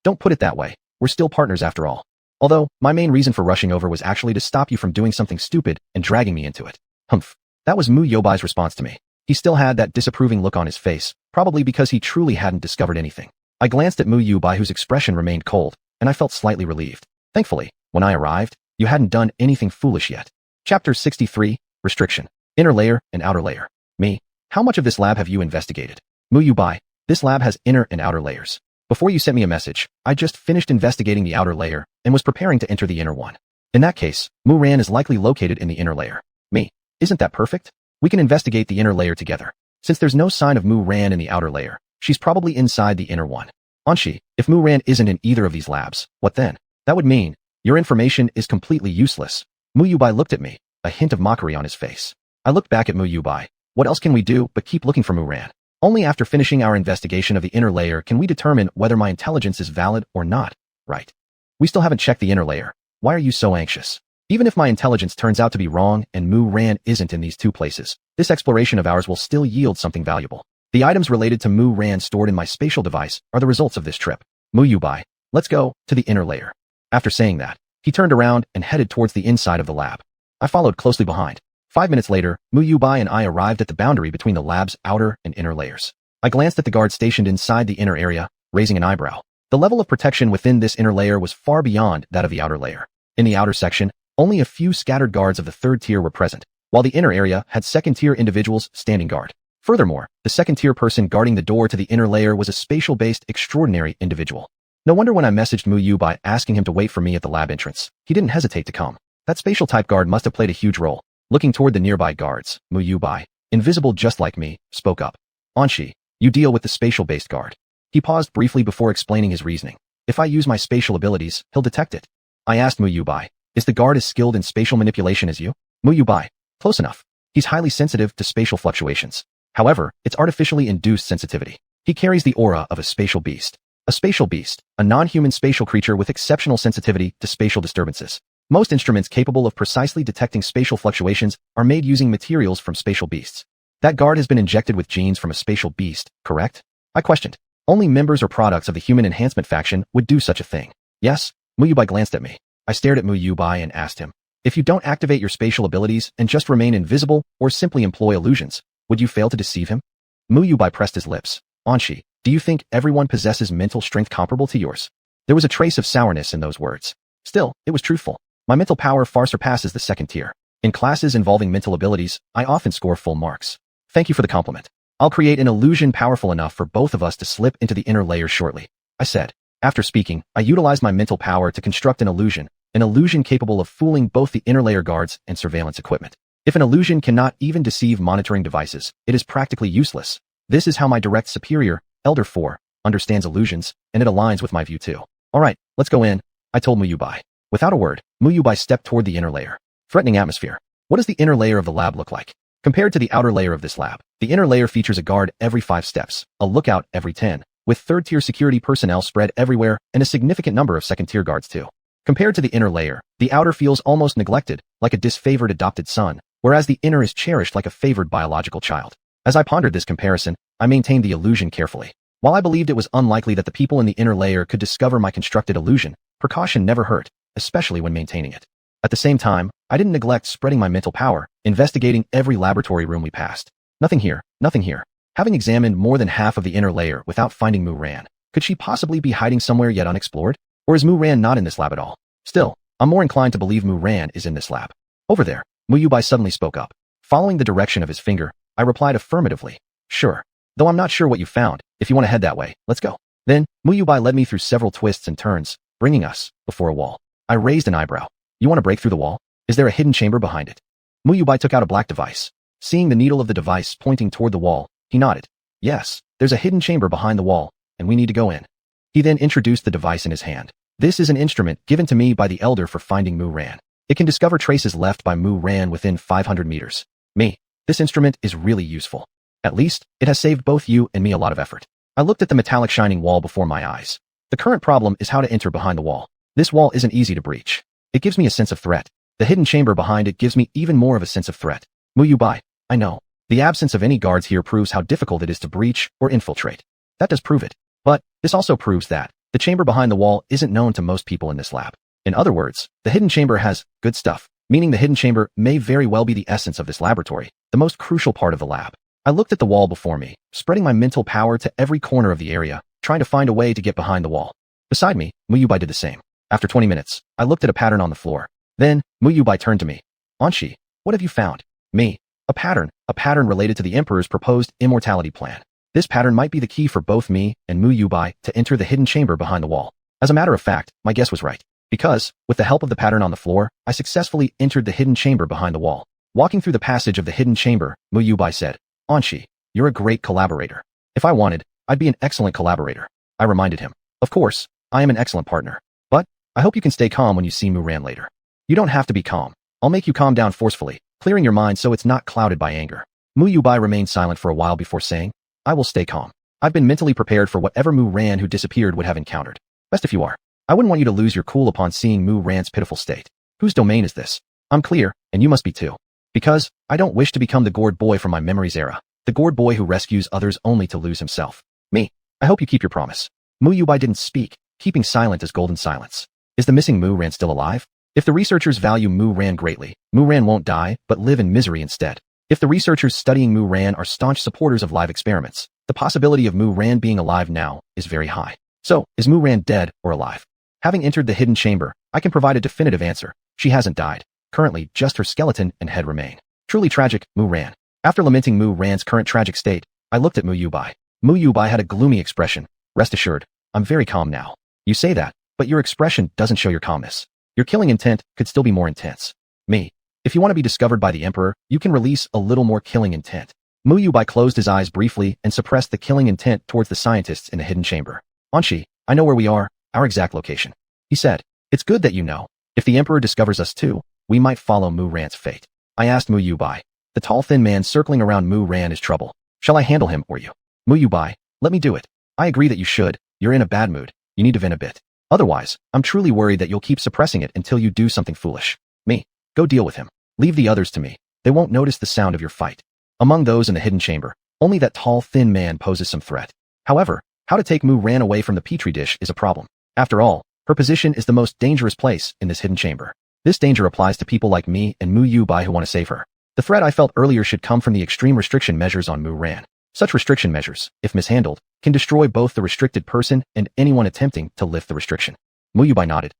Don't put it that way. We're still partners after all. Although, my main reason for rushing over was actually to stop you from doing something stupid and dragging me into it. Humph. That was Mu Yubai's response to me. He still had that disapproving look on his face, probably because he truly hadn't discovered anything. I glanced at Mu Yubai, whose expression remained cold, and I felt slightly relieved. Thankfully, when I arrived, you hadn't done anything foolish yet. Chapter 63, Restriction. Inner layer and outer layer. Me. How much of this lab have you investigated? Mu Yubai. This lab has inner and outer layers. Before you sent me a message, I just finished investigating the outer layer and was preparing to enter the inner one. In that case, Mu Ran is likely located in the inner layer. Me. Isn't that perfect? We can investigate the inner layer together. Since there's no sign of Mu Ran in the outer layer, she's probably inside the inner one. Anshi, if Mu Ran isn't in either of these labs, what then? That would mean your information is completely useless. Mu Yubai looked at me, a hint of mockery on his face. I looked back at Mu Yubai. What else can we do but keep looking for Mu Ran? Only after finishing our investigation of the inner layer can we determine whether my intelligence is valid or not, right? We still haven't checked the inner layer. Why are you so anxious? Even if my intelligence turns out to be wrong and Mu Ran isn't in these two places, this exploration of ours will still yield something valuable. The items related to Mu Ran stored in my spatial device are the results of this trip. Mu Yubai, let's go to the inner layer. After saying that, he turned around and headed towards the inside of the lab. I followed closely behind. 5 minutes later, Mu Yubai and I arrived at the boundary between the lab's outer and inner layers. I glanced at the guard stationed inside the inner area, raising an eyebrow. The level of protection within this inner layer was far beyond that of the outer layer. In the outer section, only a few scattered guards of the third tier were present, while the inner area had second-tier individuals standing guard. Furthermore, the second-tier person guarding the door to the inner layer was a spatial-based extraordinary individual. No wonder when I messaged Mu Yubai asking him to wait for me at the lab entrance, he didn't hesitate to come. That spatial-type guard must have played a huge role. Looking toward the nearby guards, Mu Yubai, invisible just like me, spoke up. Anshi, you deal with the spatial-based guard. He paused briefly before explaining his reasoning. If I use my spatial abilities, he'll detect it. I asked Mu Yubai, is the guard as skilled in spatial manipulation as you? Mu Yubai, close enough. He's highly sensitive to spatial fluctuations. However, it's artificially induced sensitivity. He carries the aura of a spatial beast. A spatial beast, a non-human spatial creature with exceptional sensitivity to spatial disturbances. Most instruments capable of precisely detecting spatial fluctuations are made using materials from spatial beasts. That guard has been injected with genes from a spatial beast, correct? I questioned. Only members or products of the human enhancement faction would do such a thing. Yes? Mu Yubai glanced at me. I stared at Mu Yubai and asked him, if you don't activate your spatial abilities and just remain invisible or simply employ illusions, would you fail to deceive him? Mu Yubai pressed his lips. Anshi, do you think everyone possesses mental strength comparable to yours? There was a trace of sourness in those words. Still, it was truthful. My mental power far surpasses the second tier. In classes involving mental abilities, I often score full marks. Thank you for the compliment. I'll create an illusion powerful enough for both of us to slip into the inner layer shortly, I said. After speaking, I utilized my mental power to construct an illusion capable of fooling both the inner layer guards and surveillance equipment. If an illusion cannot even deceive monitoring devices, it is practically useless. This is how my direct superior, Elder 4, understands illusions, and it aligns with my view too. Alright, let's go in, I told Muyubai. Without a word, Muyubai stepped toward the inner layer. Threatening atmosphere. What does the inner layer of the lab look like? Compared to the outer layer of this lab, the inner layer features a guard every 5 steps, a lookout every 10, with third-tier security personnel spread everywhere and a significant number of second-tier guards too. Compared to the inner layer, the outer feels almost neglected, like a disfavored adopted son, whereas the inner is cherished like a favored biological child. As I pondered this comparison, I maintained the illusion carefully. While I believed it was unlikely that the people in the inner layer could discover my constructed illusion, precaution never hurt, especially when maintaining it. At the same time, I didn't neglect spreading my mental power, investigating every laboratory room we passed. Nothing here, nothing here. Having examined more than half of the inner layer without finding Mu Ran, could she possibly be hiding somewhere yet unexplored? Or is Mu Ran not in this lab at all? Still, I'm more inclined to believe Mu Ran is in this lab. Over there, Muyubai suddenly spoke up. Following the direction of his finger, I replied affirmatively. Sure. Though I'm not sure what you found, if you want to head that way, let's go. Then, Muyubai led me through several twists and turns, bringing us before a wall. I raised an eyebrow. You want to break through the wall? Is there a hidden chamber behind it? Muyubai took out a black device. Seeing the needle of the device pointing toward the wall, he nodded. Yes, there's a hidden chamber behind the wall, and we need to go in. He then introduced the device in his hand. This is an instrument given to me by the Elder for finding Mu Ran. It can discover traces left by Mu Ran within 500 meters. This instrument is really useful. At least, it has saved both you and me a lot of effort. I looked at the metallic shining wall before my eyes. The current problem is how to enter behind the wall. This wall isn't easy to breach. It gives me a sense of threat. The hidden chamber behind it gives me even more of a sense of threat. Muyubai, I know. The absence of any guards here proves how difficult it is to breach or infiltrate. That does prove it. But, this also proves that the chamber behind the wall isn't known to most people in this lab. In other words, the hidden chamber has good stuff, meaning the hidden chamber may very well be the essence of this laboratory, the most crucial part of the lab. I looked at the wall before me, spreading my mental power to every corner of the area, trying to find a way to get behind the wall. Beside me, Muyubai did the same. After 20 minutes, I looked at a pattern on the floor. Then, Muyubai turned to me. Anshi, what have you found? Me. A pattern related to the Emperor's proposed immortality plan. This pattern might be the key for both me and Muyubai to enter the hidden chamber behind the wall. As a matter of fact, my guess was right. Because, with the help of the pattern on the floor, I successfully entered the hidden chamber behind the wall. Walking through the passage of the hidden chamber, Muyubai said, Anshi, you're a great collaborator. If I wanted, I'd be an excellent collaborator. I reminded him. Of course, I am an excellent partner. But, I hope you can stay calm when you see Mu Ran later. You don't have to be calm. I'll make you calm down forcefully, clearing your mind so it's not clouded by anger. Muyubai remained silent for a while before saying, I will stay calm. I've been mentally prepared for whatever Mu Ran who disappeared would have encountered. Best if you are. I wouldn't want you to lose your cool upon seeing Mu Ran's pitiful state. Whose domain is this? I'm clear, and you must be too. Because, I don't wish to become the gourd boy from my memories era. The gourd boy who rescues others only to lose himself. Me. I hope you keep your promise. Muyubai didn't speak, keeping silent as golden silence. Is the missing Mu Ran still alive? If the researchers value Mu Ran greatly, Mu Ran won't die, but live in misery instead. If the researchers studying Mu Ran are staunch supporters of live experiments, the possibility of Mu Ran being alive now is very high. So, is Mu Ran dead or alive? Having entered the hidden chamber, I can provide a definitive answer. She hasn't died. Currently, just her skeleton and head remain. Truly tragic, Mu Ran. After lamenting Mu Ran's current tragic state, I looked at Muyubai. Muyubai had a gloomy expression. Rest assured, I'm very calm now. You say that, but your expression doesn't show your calmness. Your killing intent could still be more intense. Me. If you want to be discovered by the Emperor, you can release a little more killing intent. Muyubai closed his eyes briefly and suppressed the killing intent towards the scientists in the hidden chamber. Anshi, I know where we are, our exact location. He said, it's good that you know. If the Emperor discovers us too, we might follow Mu Ran's fate. I asked Muyubai. The tall thin man circling around Mu Ran is trouble. Shall I handle him or you? Muyubai, let me do it. I agree that you should. You're in a bad mood. You need to vent a bit. Otherwise, I'm truly worried that you'll keep suppressing it until you do something foolish. Me. Go deal with him. Leave the others to me. They won't notice the sound of your fight. Among those in the hidden chamber, only that tall thin man poses some threat. However, how to take Mu Ran away from the petri dish is a problem. After all, her position is the most dangerous place in this hidden chamber. This danger applies to people like me and Muyubai who want to save her. The threat I felt earlier should come from the extreme restriction measures on Mu Ran. Such restriction measures, if mishandled, can destroy both the restricted person and anyone attempting to lift the restriction. Muyubai nodded.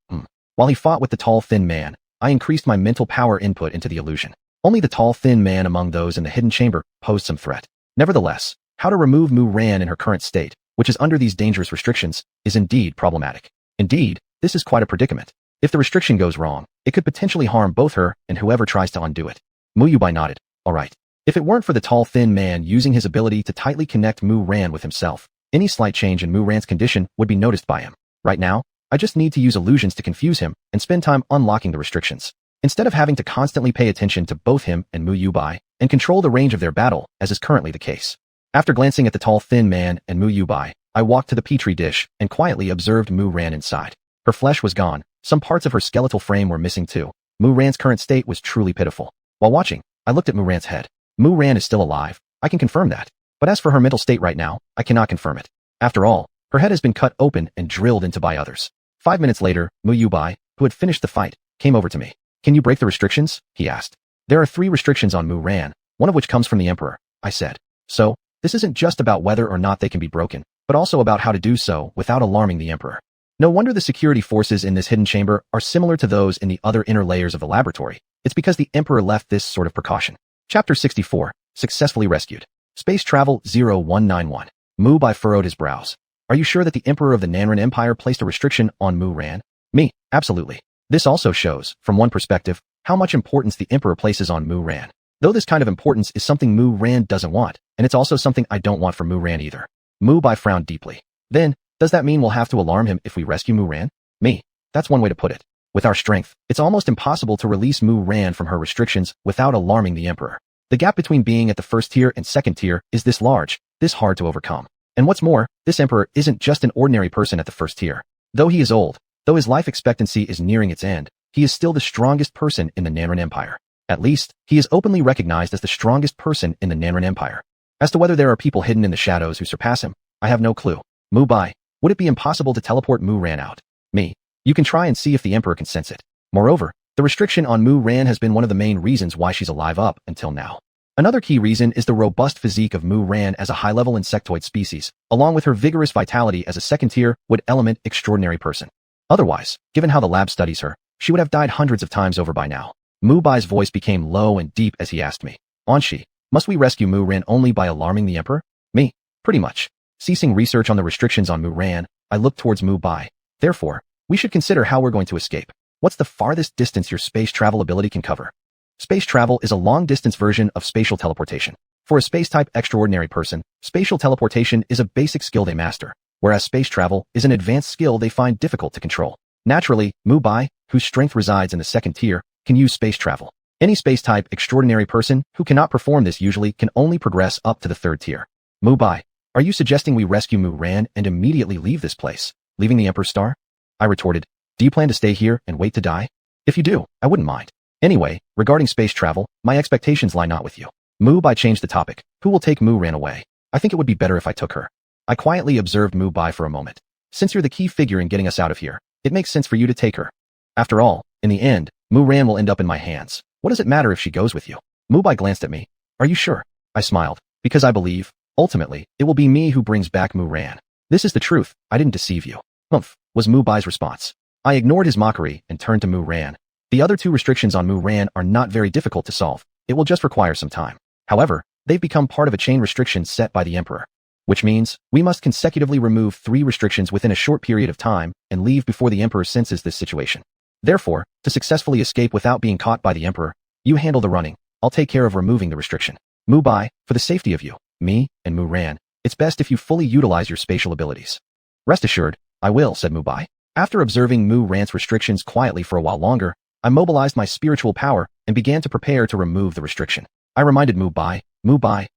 While he fought with the tall, thin man, I increased my mental power input into the illusion. Only the tall, thin man among those in the hidden chamber posed some threat. Nevertheless, how to remove Mu Ran in her current state, which is under these dangerous restrictions, is indeed problematic. Indeed, this is quite a predicament. If the restriction goes wrong, it could potentially harm both her and whoever tries to undo it. Mu Yubai nodded. All right. If it weren't for the tall, thin man using his ability to tightly connect Mu Ran with himself, any slight change in Mu Ran's condition would be noticed by him. Right now, I just need to use illusions to confuse him and spend time unlocking the restrictions. Instead of having to constantly pay attention to both him and Mu Yubai and control the range of their battle, as is currently the case. After glancing at the tall, thin man and Mu Yubai, I walked to the petri dish and quietly observed Mu Ran inside. Her flesh was gone. Some parts of her skeletal frame were missing too. Mu Ran's current state was truly pitiful. While watching, I looked at Mu Ran's head. Mu Ran is still alive. I can confirm that. But as for her mental state right now, I cannot confirm it. After all, her head has been cut open and drilled into by others. 5 minutes later, Mu Yubai, who had finished the fight, came over to me. Can you break the restrictions? He asked. There are 3 restrictions on Mu Ran, one of which comes from the Emperor, I said. So, this isn't just about whether or not they can be broken, but also about how to do so without alarming the Emperor. No wonder the security forces in this hidden chamber are similar to those in the other inner layers of the laboratory. It's because the Emperor left this sort of precaution. Chapter 64. Successfully rescued. Space Travel 0191. Mu Bai furrowed his brows. Are you sure that the Emperor of the Nanran Empire placed a restriction on Mu Ran? Me, absolutely. This also shows, from one perspective, how much importance the Emperor places on Mu Ran. Though this kind of importance is something Mu Ran doesn't want, and it's also something I don't want for Mu Ran either. Mu Bai frowned deeply. Then, does that mean we'll have to alarm him if we rescue Mu Ran? Me. That's one way to put it. With our strength, it's almost impossible to release Mu Ran from her restrictions without alarming the Emperor. The gap between being at the first tier and second tier is this large, this hard to overcome. And what's more, this Emperor isn't just an ordinary person at the first tier. Though he is old, though his life expectancy is nearing its end, he is still the strongest person in the Nanran Empire. At least, he is openly recognized as the strongest person in the Nanran Empire. As to whether there are people hidden in the shadows who surpass him, I have no clue. Mu Bai, would it be impossible to teleport Mu Ran out? Me. You can try and see if the Emperor can sense it. Moreover, the restriction on Mu Ran has been one of the main reasons why she's alive up until now. Another key reason is the robust physique of Mu Ran as a high-level insectoid species, along with her vigorous vitality as a second-tier wood element extraordinary person. Otherwise, given how the lab studies her, she would have died hundreds of times over by now. Mu Bai's voice became low and deep as he asked me, Anshi, must we rescue Mu Ran only by alarming the Emperor? Me. Pretty much. Ceasing research on the restrictions on Mu Ran, I looked towards Mu Bai. Therefore, we should consider how we're going to escape. What's the farthest distance your space travel ability can cover? Space travel is a long-distance version of spatial teleportation. For a space-type extraordinary person, spatial teleportation is a basic skill they master, whereas space travel is an advanced skill they find difficult to control. Naturally, Mu Bai, whose strength resides in the second tier, can use space travel. Any space-type extraordinary person who cannot perform this usually can only progress up to the third tier. Mu Bai, are you suggesting we rescue Mu Ran and immediately leave this place, leaving the Emperor's star? I retorted, do you plan to stay here and wait to die? If you do, I wouldn't mind. Anyway, regarding space travel, my expectations lie not with you. Mu Bai changed the topic. Who will take Mu Ran away? I think it would be better if I took her. I quietly observed Mu Bai for a moment. Since you're the key figure in getting us out of here, it makes sense for you to take her. After all, in the end, Mu Ran will end up in my hands. What does it matter if she goes with you? Mu Bai glanced at me. Are you sure? I smiled, because I believe, ultimately, it will be me who brings back Mu Ran. This is the truth. I didn't deceive you. Humph, was Mu Bai's response. I ignored his mockery and turned to Mu Ran. The other 2 restrictions on Mu Ran are not very difficult to solve. It will just require some time. However, they've become part of a chain restriction set by the Emperor. Which means, we must consecutively remove 3 restrictions within a short period of time and leave before the Emperor senses this situation. Therefore, to successfully escape without being caught by the Emperor, you handle the running. I'll take care of removing the restriction. Mu Bai, for the safety of you, me, and Mu Ran, it's best if you fully utilize your spatial abilities. Rest assured, I will, said Mu Bai. After observing Mu Ran's restrictions quietly for a while longer, I mobilized my spiritual power and began to prepare to remove the restriction. I reminded Mu Bai,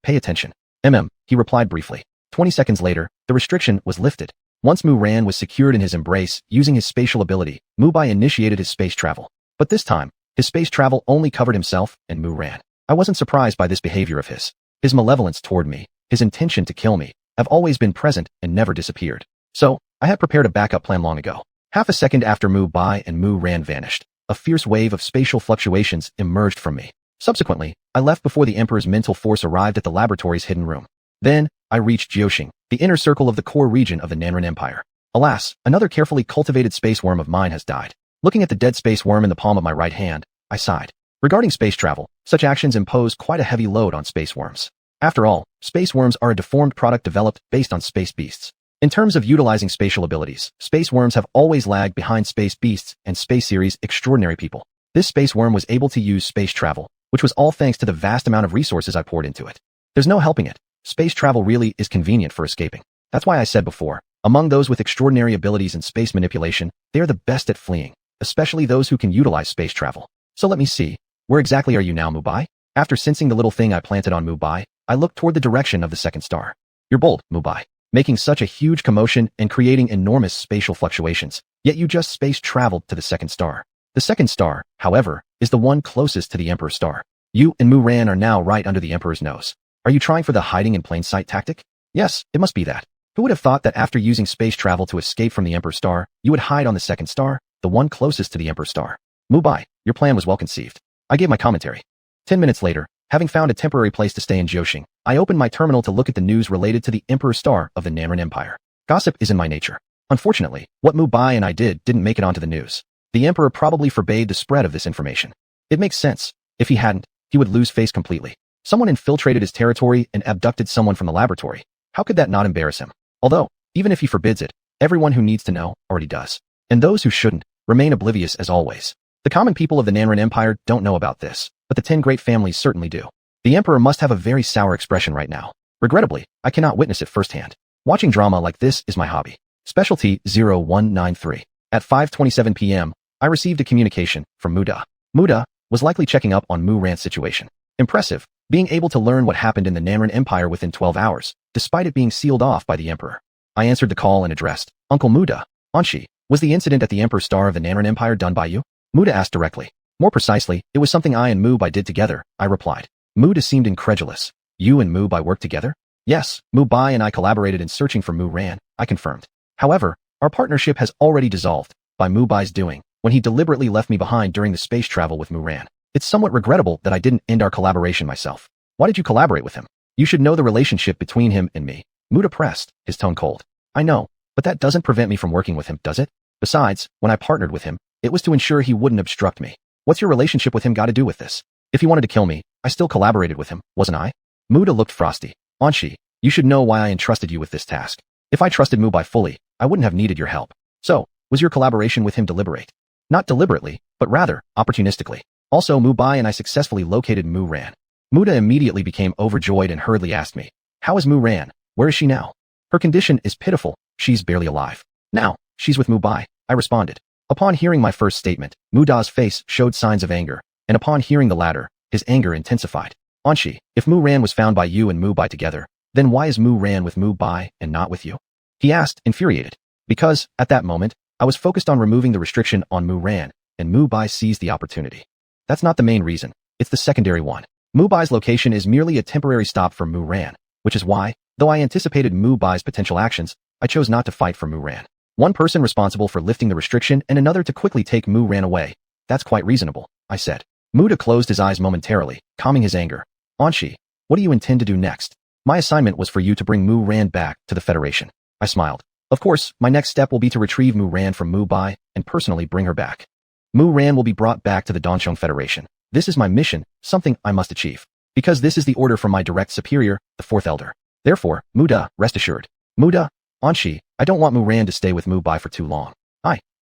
pay attention. He replied briefly. 20 seconds later, the restriction was lifted. Once Mu Ran was secured in his embrace, using his spatial ability, Mu Bai initiated his space travel. But this time, his space travel only covered himself and Mu Ran. I wasn't surprised by this behavior of his. His malevolence toward me, his intention to kill me, have always been present and never disappeared. So, I had prepared a backup plan long ago. Half a second after Mu Bai and Mu Ran vanished, a fierce wave of spatial fluctuations emerged from me. Subsequently, I left before the Emperor's mental force arrived at the laboratory's hidden room. Then, I reached Jiuxing, the inner circle of the core region of the Nanran Empire. Alas, another carefully cultivated space worm of mine has died. Looking at the dead space worm in the palm of my right hand, I sighed. Regarding space travel, such actions impose quite a heavy load on space worms. After all, space worms are a deformed product developed based on space beasts. In terms of utilizing spatial abilities, space worms have always lagged behind space beasts and space series extraordinary people. This space worm was able to use space travel, which was all thanks to the vast amount of resources I poured into it. There's no helping it. Space travel really is convenient for escaping. That's why I said before, among those with extraordinary abilities in space manipulation, they are the best at fleeing, especially those who can utilize space travel. So let me see. Where exactly are you now, Mubai? After sensing the little thing I planted on Mubai, I looked toward the direction of the second star. You're bold, Mubai, making such a huge commotion and creating enormous spatial fluctuations, yet you just space traveled to the second star. The second star, however, is the one closest to the Emperor's star. You and Mu-Ran are now right under the Emperor's nose. Are you trying for the hiding in plain sight tactic? Yes, it must be that. Who would have thought that after using space travel to escape from the Emperor's star, you would hide on the second star, the one closest to the Emperor's star? Mubai, your plan was well conceived. I gave my commentary. 10 minutes later, having found a temporary place to stay in Jiuxing, I opened my terminal to look at the news related to the Emperor's star of the Nanren Empire. Gossip is in my nature. Unfortunately, what Mubai and I didn't make it onto the news. The Emperor probably forbade the spread of this information. It makes sense. If he hadn't, he would lose face completely. Someone infiltrated his territory and abducted someone from the laboratory. How could that not embarrass him? Although, even if he forbids it, everyone who needs to know already does. And those who shouldn't remain oblivious as always. The common people of the Nanren Empire don't know about this, but the 10 great families certainly do. The Emperor must have a very sour expression right now. Regrettably, I cannot witness it firsthand. Watching drama like this is my hobby. Specialty 0193. At 5:27 p.m., I received a communication from Muda. Muda was likely checking up on Mu-Ran's situation. Impressive, being able to learn what happened in the Nanren Empire within 12 hours, despite it being sealed off by the Emperor. I answered the call and addressed, Uncle Muda, Anshi, was the incident at the Emperor's star of the Nanren Empire done by you? Muda asked directly. More precisely, it was something I and Mubai did together, I replied. Muda seemed incredulous. You and Mubai worked together? Yes, Mubai and I collaborated in searching for Mu-Ran, I confirmed. However, our partnership has already dissolved, by Mubai's doing, when he deliberately left me behind during the space travel with Mu-Ran. It's somewhat regrettable that I didn't end our collaboration myself. Why did you collaborate with him? You should know the relationship between him and me. Muda pressed, his tone cold. I know, but that doesn't prevent me from working with him, does it? Besides, when I partnered with him, it was to ensure he wouldn't obstruct me. What's your relationship with him got to do with this? If he wanted to kill me, I still collaborated with him, wasn't I? Muda looked frosty. Anshi, you should know why I entrusted you with this task. If I trusted Mubai fully, I wouldn't have needed your help. So, was your collaboration with him deliberate? Not deliberately, but rather, opportunistically. Also, Mubai and I successfully located Mu-Ran. Muda immediately became overjoyed and hurriedly asked me, how is Mu-Ran? Where is she now? Her condition is pitiful, she's barely alive. Now, she's with Mubai, I responded. Upon hearing my first statement, Muda's face showed signs of anger, and upon hearing the latter, his anger intensified. Anshi, if Mu-Ran was found by you and Mubai together, then why is Mu-Ran with Mubai and not with you? He asked, infuriated. Because, at that moment, I was focused on removing the restriction on Mu-Ran, and Mubai seized the opportunity. That's not the main reason, it's the secondary one. Mubai's location is merely a temporary stop for Mu-Ran, which is why, though I anticipated Mubai's potential actions, I chose not to fight for Mu-Ran. One person responsible for lifting the restriction and another to quickly take Mu-Ran away. That's quite reasonable, I said. Muda closed his eyes momentarily, calming his anger. Anshi, what do you intend to do next? My assignment was for you to bring Mu-Ran back to the Federation. I smiled. Of course, my next step will be to retrieve Mu-Ran from Mubai and personally bring her back. Mu-Ran will be brought back to the Donchong Federation. This is my mission, something I must achieve. Because this is the order from my direct superior, the fourth elder. Therefore, Muda, rest assured. Muda, Anshi, I don't want Mu-Ran to stay with Mubai for too long.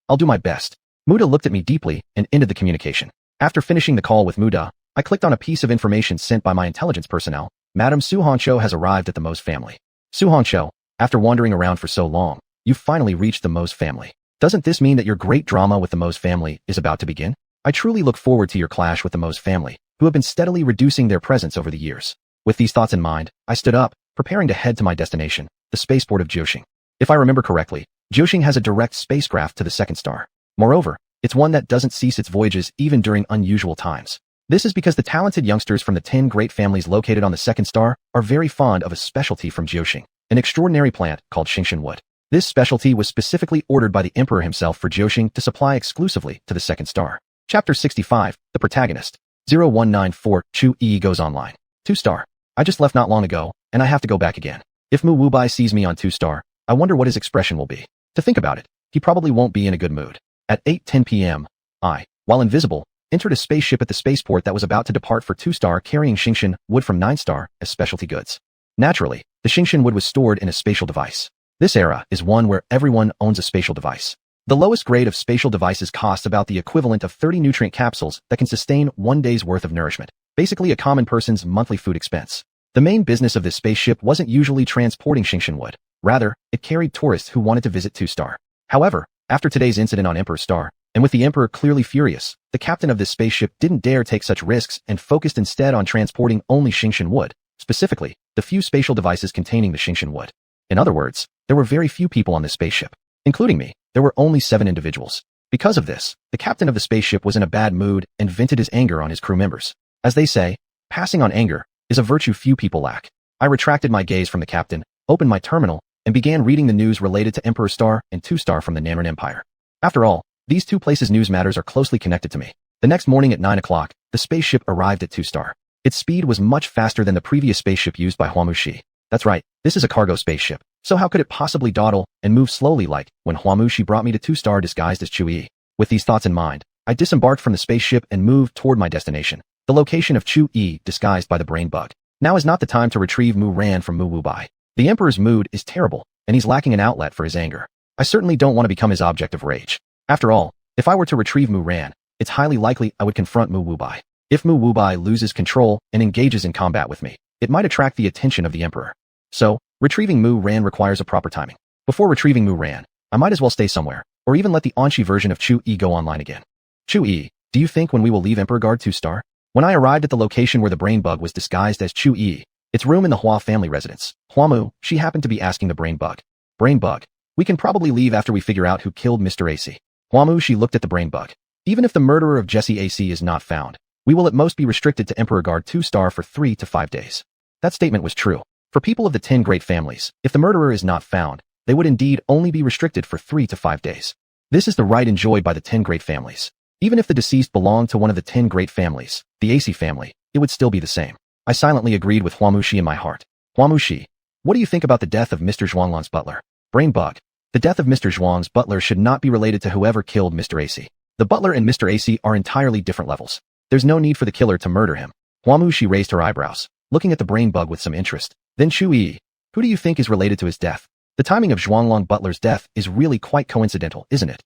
I'll do my best. Muda looked at me deeply and ended the communication. After finishing the call with Muda, I clicked on a piece of information sent by my intelligence personnel. Madam Su Hongqiu has arrived at the Mose family. Su Hongqiu, after wandering around for so long, you've finally reached the Mose family. Doesn't this mean that your great drama with the Mose family is about to begin? I truly look forward to your clash with the Mose family, who have been steadily reducing their presence over the years. With these thoughts in mind, I stood up, preparing to head to my destination, the spaceport of Jiuxing. If I remember correctly, Jiuxing has a direct spacecraft to the second star. Moreover, it's one that doesn't cease its voyages even during unusual times. This is because the talented youngsters from the 10 great families located on the second star are very fond of a specialty from Jiuxing, an extraordinary plant called Xingshan wood. This specialty was specifically ordered by the Emperor himself for Jiuxing to supply exclusively to the second star. Chapter 65, The Protagonist. 0194, Chu Yi goes online. 2-star. I just left not long ago, and I have to go back again. If Mu Wubai sees me on 2-star, I wonder what his expression will be. To think about it, he probably won't be in a good mood. At 8:10 p.m., while invisible, entered a spaceship at the spaceport that was about to depart for 2-star carrying Xingshan wood from 9-star as specialty goods. Naturally, the Xingshan wood was stored in a spatial device. This era is one where everyone owns a spatial device. The lowest grade of spatial devices costs about the equivalent of 30 nutrient capsules that can sustain 1 day's worth of nourishment, basically a common person's monthly food expense. The main business of this spaceship wasn't usually transporting Xingshan wood. Rather, it carried tourists who wanted to visit 2-star. However, after today's incident on Emperor Star, and with the Emperor clearly furious, the captain of this spaceship didn't dare take such risks and focused instead on transporting only Xingshan wood, specifically, the few spatial devices containing the Xingshan wood. In other words, there were very few people on this spaceship. Including me, there were only 7 individuals. Because of this, the captain of the spaceship was in a bad mood and vented his anger on his crew members. As they say, passing on anger is a virtue few people lack. I retracted my gaze from the captain, opened my terminal, and began reading the news related to Emperor Star and 2-star from the Nanran Empire. After all, these two places' news matters are closely connected to me. The next morning at 9 o'clock, the spaceship arrived at 2-star. Its speed was much faster than the previous spaceship used by Huamushi. That's right, this is a cargo spaceship, so how could it possibly dawdle and move slowly like when Huamushi brought me to 2-star disguised as Chu-Yi? With these thoughts in mind, I disembarked from the spaceship and moved toward my destination, the location of Chu-Yi disguised by the brain bug. Now is not the time to retrieve Mu Ran from Mu Wubai. The Emperor's mood is terrible, and he's lacking an outlet for his anger. I certainly don't want to become his object of rage. After all, if I were to retrieve Mu Ran, it's highly likely I would confront Mu Wubai. If Mu Wubai loses control and engages in combat with me, it might attract the attention of the Emperor. So, retrieving Mu Ran requires a proper timing. Before retrieving Mu Ran, I might as well stay somewhere, or even let the Anshi version of Chu-Yi go online again. Chu-Yi, do you think when we will leave Emperor Guard 2-star? When I arrived at the location where the brain bug was disguised as Chu-Yi, its room in the Hua family residence, Huamu, she happened to be asking the brain bug. Brain bug, we can probably leave after we figure out who killed Mr. AC. Huamu, she looked at the brain bug. Even if the murderer of Jesse AC is not found, we will at most be restricted to Emperor Guard 2-star for 3 to 5 days. That statement was true. For people of the 10 great families, if the murderer is not found, they would indeed only be restricted for 3 to 5 days. This is the right enjoyed by the 10 great families. Even if the deceased belonged to one of the 10 great families, the AC family, it would still be the same. I silently agreed with Huamushi in my heart. Huamushi, what do you think about the death of Mr. Zhuanglan's butler? Brain bug. The death of Mr. Zhuang's butler should not be related to whoever killed Mr. AC. The butler and Mr. AC are entirely different levels. There's no need for the killer to murder him. Huamushi raised her eyebrows, looking at the brain bug with some interest. Then Chu-Yi, who do you think is related to his death? The timing of Zhuanglang butler's death is really quite coincidental, isn't it?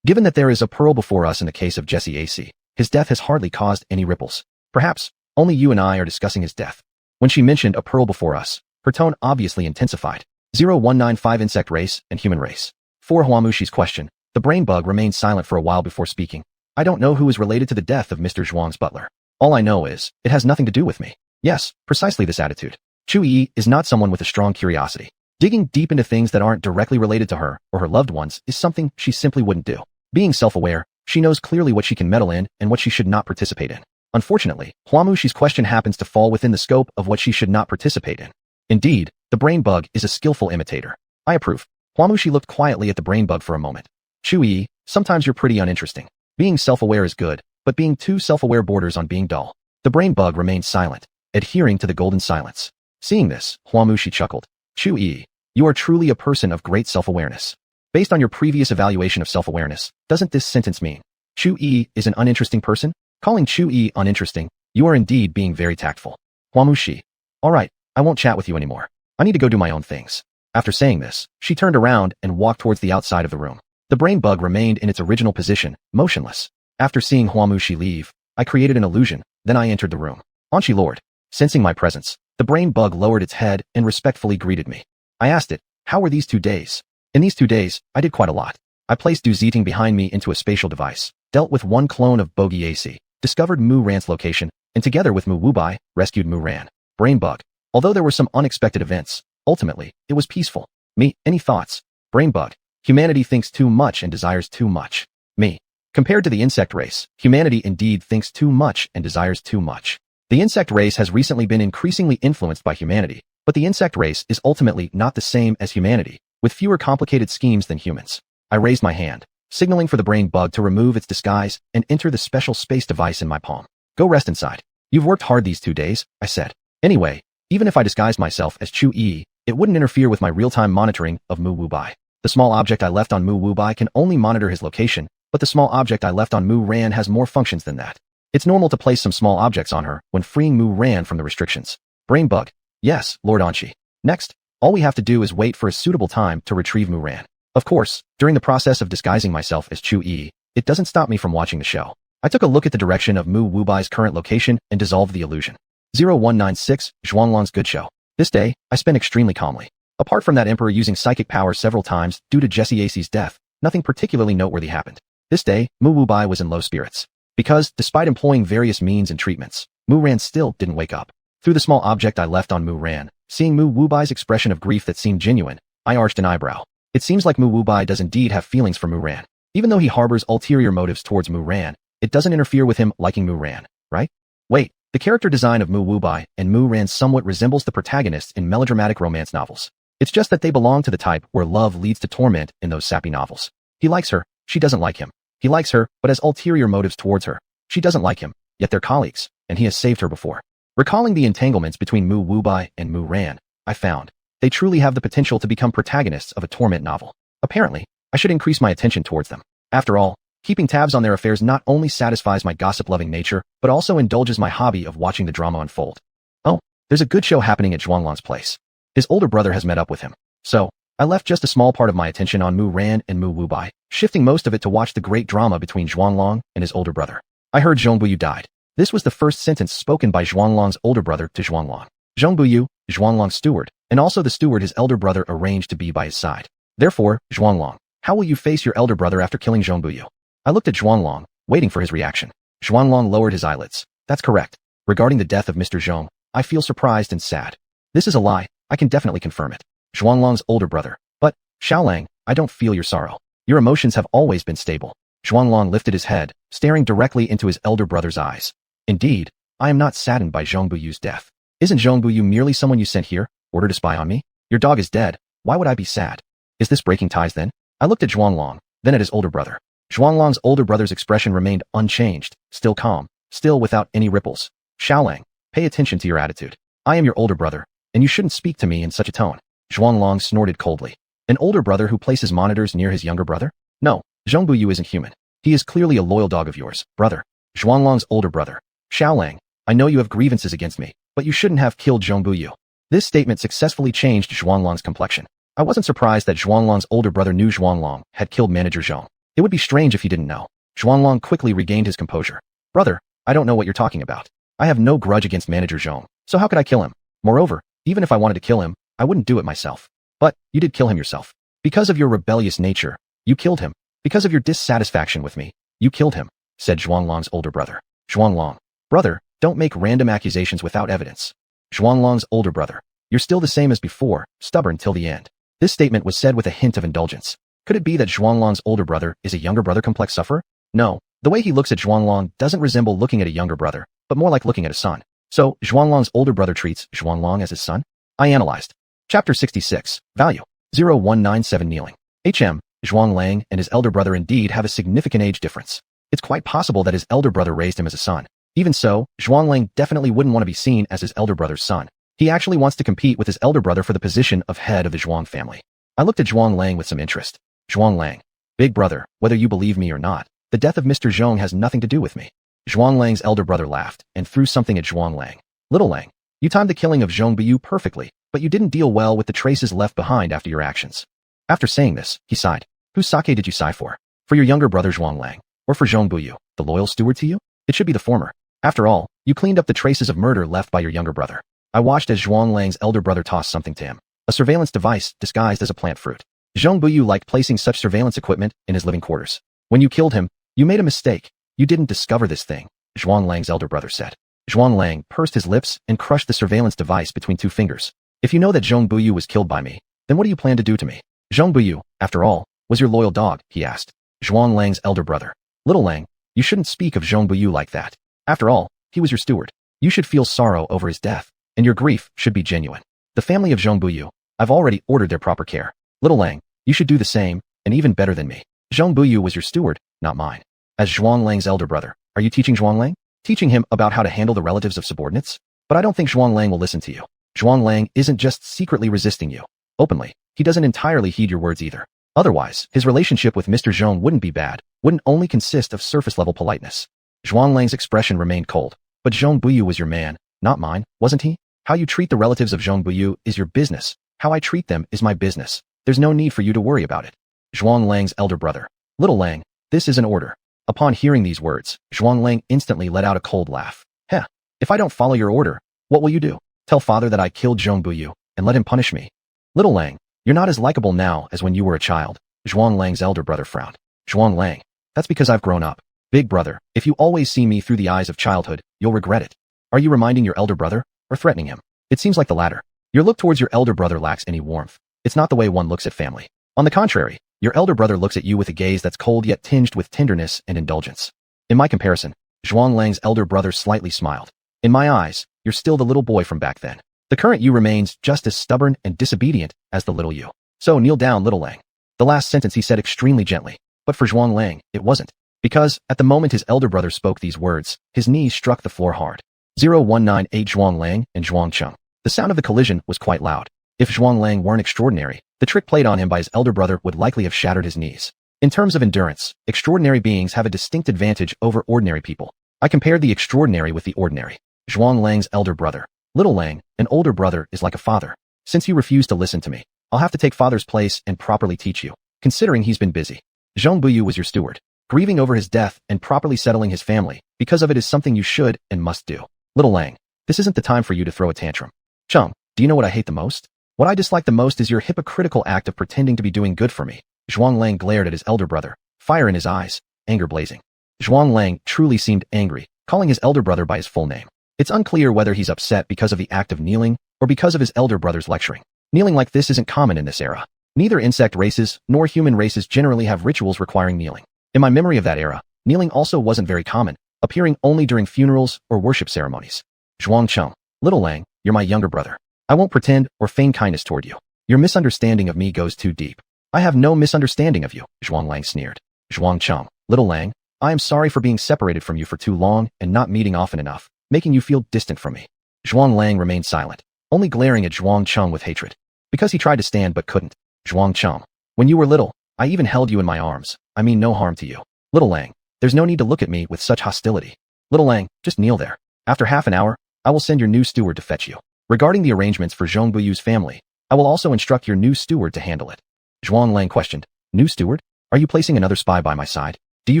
Given that there is a pearl before us in the case of Jesse AC, his death has hardly caused any ripples. Perhaps, only you and I are discussing his death. When she mentioned a pearl before us, her tone obviously intensified. 0195 Insect Race and Human Race. For Huamushi's question, the brain bug remained silent for a while before speaking. I don't know who is related to the death of Mr. Zhuang's butler. All I know is, it has nothing to do with me. Yes, precisely this attitude. Chu-Yi is not someone with a strong curiosity. Digging deep into things that aren't directly related to her or her loved ones is something she simply wouldn't do. Being self-aware, she knows clearly what she can meddle in and what she should not participate in. Unfortunately, Huamushi's question happens to fall within the scope of what she should not participate in. Indeed, the brain bug is a skillful imitator. I approve. Huamushi looked quietly at the brain bug for a moment. Chu-Yi, sometimes you're pretty uninteresting. Being self-aware is good, but being too self-aware borders on being dull. The brain bug remained silent, adhering to the golden silence. Seeing this, Huamushi chuckled. Chu-Yi, you are truly a person of great self-awareness. Based on your previous evaluation of self-awareness, doesn't this sentence mean Chu-Yi is an uninteresting person? Calling Chu-Yi uninteresting, you are indeed being very tactful. Huamushi, alright, I won't chat with you anymore. I need to go do my own things. After saying this, she turned around and walked towards the outside of the room. The brain bug remained in its original position, motionless. After seeing Huamushi leave, I created an illusion, then I entered the room. Anshi Lord. Sensing my presence, the brain bug lowered its head and respectfully greeted me. I asked it, how were these 2 days? In these 2 days, I did quite a lot. I placed Du Ziting behind me into a spatial device, dealt with one clone of Bogey AC, discovered Mu Ran's location, and together with Mu Wubai, rescued Mu Ran. Brain bug. Although there were some unexpected events, ultimately, it was peaceful. Me, any thoughts? Brain bug. Humanity thinks too much and desires too much. Me. Compared to the insect race, humanity indeed thinks too much and desires too much. The insect race has recently been increasingly influenced by humanity, but the insect race is ultimately not the same as humanity, with fewer complicated schemes than humans. I raised my hand, signaling for the brain bug to remove its disguise and enter the special space device in my palm. Go rest inside. You've worked hard these 2 days, I said. Anyway, even if I disguised myself as Chu-Yi, it wouldn't interfere with my real-time monitoring of Mu Wubai. The small object I left on Mu Wubai can only monitor his location, but the small object I left on Mu Ran has more functions than that. It's normal to place some small objects on her when freeing Mu Ran from the restrictions. Brain bug. Yes, Lord Anchi. Next, all we have to do is wait for a suitable time to retrieve Mu Ran. Of course, during the process of disguising myself as Chu Yi, it doesn't stop me from watching the show. I took a look at the direction of Mu Wubai's current location and dissolved the illusion. 0196, Zhuanglong's good show. This day, I spent extremely calmly. Apart from that emperor using psychic power several times due to Jesse Acey's death, nothing particularly noteworthy happened. This day, Mu Wubai was in low spirits. Because, despite employing various means and treatments, Mu Ran still didn't wake up. Through the small object I left on Mu Ran, seeing Mu Wubai's expression of grief that seemed genuine, I arched an eyebrow. It seems like Mu Wubai does indeed have feelings for Mu Ran. Even though he harbors ulterior motives towards Mu Ran, it doesn't interfere with him liking Mu Ran, right? Wait, the character design of Mu Wubai and Mu Ran somewhat resembles the protagonists in melodramatic romance novels. It's just that they belong to the type where love leads to torment in those sappy novels. He likes her, she doesn't like him. He likes her, but has ulterior motives towards her. She doesn't like him, yet they're colleagues, and he has saved her before. Recalling the entanglements between Mu Wubai and Mu Ran, I found they truly have the potential to become protagonists of a torment novel. Apparently, I should increase my attention towards them. After all, keeping tabs on their affairs not only satisfies my gossip-loving nature, but also indulges my hobby of watching the drama unfold. Oh, there's a good show happening at Zhuanglong's place. His older brother has met up with him. So, I left just a small part of my attention on Mu Ran and Mu Wubai, shifting most of it to watch the great drama between Zhuanglong and his older brother. I heard Zhongbuyu died. This was the first sentence spoken by Zhuanglong's older brother to Zhuanglong. Zhongbuyu, Zhuanglong's steward, and also the steward his elder brother arranged to be by his side. Therefore, Zhuanglong, how will you face your elder brother after killing Zhongbuyu? I looked at Zhuanglong, waiting for his reaction. Zhuanglong lowered his eyelids. That's correct. Regarding the death of Mr. Zhong, I feel surprised and sad. This is a lie, I can definitely confirm it. Zhuanglong's older brother. But, Xiaolang, I don't feel your sorrow. Your emotions have always been stable. Zhuanglong lifted his head, staring directly into his elder brother's eyes. Indeed, I am not saddened by Zhongbuyu's death. Isn't Zhongbuyu merely someone you sent here, ordered to spy on me? Your dog is dead. Why would I be sad? Is this breaking ties then? I looked at Zhuanglong, then at his older brother. Zhuanglong's older brother's expression remained unchanged, still calm, still without any ripples. Xiaolang, pay attention to your attitude. I am your older brother, and you shouldn't speak to me in such a tone. Zhuanglong snorted coldly. An older brother who places monitors near his younger brother? No, Zhongbuyu isn't human. He is clearly a loyal dog of yours, brother. Zhuanglong's older brother. Xiaolang, I know you have grievances against me, but you shouldn't have killed Zhongbuyu. This statement successfully changed Zhuanglong's complexion. I wasn't surprised that Zhuanglong's older brother knew Zhuanglong had killed Manager Zhong. It would be strange if he didn't know. Zhuanglong quickly regained his composure. Brother, I don't know what you're talking about. I have no grudge against Manager Zhong, so how could I kill him? Moreover, even if I wanted to kill him, I wouldn't do it myself. But, you did kill him yourself. Because of your rebellious nature, you killed him. Because of your dissatisfaction with me, you killed him, said Zhuanglong's older brother. Zhuanglong, brother, don't make random accusations without evidence. Zhuanglong's older brother, you're still the same as before, stubborn till the end. This statement was said with a hint of indulgence. Could it be that Zhuanglong's older brother is a younger brother complex sufferer? No, the way he looks at Zhuanglong doesn't resemble looking at a younger brother, but more like looking at a son. So, Zhuanglong's older brother treats Zhuanglong as his son? I analyzed. Chapter 66, Value, 0197 Kneeling. Zhuanglang and his elder brother indeed have a significant age difference. It's quite possible that his elder brother raised him as a son. Even so, Zhuanglang definitely wouldn't want to be seen as his elder brother's son. He actually wants to compete with his elder brother for the position of head of the Zhuang family. I looked at Zhuanglang with some interest. Zhuanglang, big brother, whether you believe me or not, the death of Mr. Zhong has nothing to do with me. Zhuanglang's elder brother laughed and threw something at Zhuanglang. Little Lang, you timed the killing of Zhongbuyu perfectly, but you didn't deal well with the traces left behind after your actions. After saying this, he sighed. Whose sake did you sigh for? For your younger brother Zhuanglang, or for Zhongbuyu, the loyal steward to you? It should be the former. After all, you cleaned up the traces of murder left by your younger brother. I watched as Zhuanglang's elder brother tossed something to him. A surveillance device disguised as a plant fruit. Zhongbuyu liked placing such surveillance equipment in his living quarters. When you killed him, you made a mistake. You didn't discover this thing, Zhuanglang's elder brother said. Zhuanglang pursed his lips and crushed the surveillance device between two fingers. If you know that Zhongbuyu was killed by me, then what do you plan to do to me? Zhongbuyu, after all, was your loyal dog, he asked. Zhuanglang's elder brother. Little Lang, you shouldn't speak of Zhongbuyu like that. After all, he was your steward. You should feel sorrow over his death, and your grief should be genuine. The family of Zhongbuyu, I've already ordered their proper care. Little Lang, you should do the same, and even better than me. Zhongbuyu was your steward, not mine. As Zhuanglang's elder brother, are you teaching Zhuanglang? Teaching him about how to handle the relatives of subordinates? But I don't think Zhuanglang will listen to you. Zhuanglang isn't just secretly resisting you. Openly, he doesn't entirely heed your words either. Otherwise, his relationship with Mr. Zhong wouldn't be bad, wouldn't only consist of surface-level politeness. Zhuanglang's expression remained cold. But Zhong Buyu was your man, not mine, wasn't he? How you treat the relatives of Zhong Buyu is your business. How I treat them is my business. There's no need for you to worry about it. Zhuanglang's elder brother. Little Lang, this is an order. Upon hearing these words, Zhuanglang instantly let out a cold laugh. Heh, if I don't follow your order, what will you do? Tell father that I killed Zhong Buyu, and let him punish me. Little Lang, you're not as likable now as when you were a child. Zhuanglang's elder brother frowned. Zhuanglang, that's because I've grown up. Big brother, if you always see me through the eyes of childhood, you'll regret it. Are you reminding your elder brother, or threatening him? It seems like the latter. Your look towards your elder brother lacks any warmth. It's not the way one looks at family. On the contrary, your elder brother looks at you with a gaze that's cold yet tinged with tenderness and indulgence. In my comparison, Zhuanglang's elder brother slightly smiled. In my eyes, you're still the little boy from back then. The current you remains just as stubborn and disobedient as the little you. So kneel down, little Lang. The last sentence he said extremely gently, but for Zhuanglang, it wasn't. Because, at the moment his elder brother spoke these words, his knees struck the floor hard. 0198 Zhuanglang and Zhuangcheng. The sound of the collision was quite loud. If Zhuanglang weren't extraordinary, the trick played on him by his elder brother would likely have shattered his knees. In terms of endurance, extraordinary beings have a distinct advantage over ordinary people. I compared the extraordinary with the ordinary. Zhuanglang's elder brother. Little Lang, an older brother, is like a father. Since you refuse to listen to me, I'll have to take father's place and properly teach you, considering he's been busy. Zhong Buyu was your steward. Grieving over his death and properly settling his family, because of it is something you should and must do. Little Lang, this isn't the time for you to throw a tantrum. Cheng, do you know what I hate the most? What I dislike the most is your hypocritical act of pretending to be doing good for me. Zhuanglang glared at his elder brother, fire in his eyes, anger blazing. Zhuanglang truly seemed angry, calling his elder brother by his full name. It's unclear whether he's upset because of the act of kneeling or because of his elder brother's lecturing. Kneeling like this isn't common in this era. Neither insect races nor human races generally have rituals requiring kneeling. In my memory of that era, kneeling also wasn't very common, appearing only during funerals or worship ceremonies. Zhuangcheng, little Lang, you're my younger brother. I won't pretend or feign kindness toward you. Your misunderstanding of me goes too deep. I have no misunderstanding of you, Zhuanglang sneered. Zhuangcheng, little Lang, I am sorry for being separated from you for too long and not meeting often enough, making you feel distant from me. Zhuanglang remained silent, only glaring at Zhuangcheng with hatred. Because he tried to stand but couldn't. Zhuangcheng, when you were little, I even held you in my arms. I mean no harm to you. Little Lang, there's no need to look at me with such hostility. Little Lang, just kneel there. After half an hour, I will send your new steward to fetch you. Regarding the arrangements for Zhong Buyu's family, I will also instruct your new steward to handle it. Zhuanglang questioned, new steward? Are you placing another spy by my side? Do you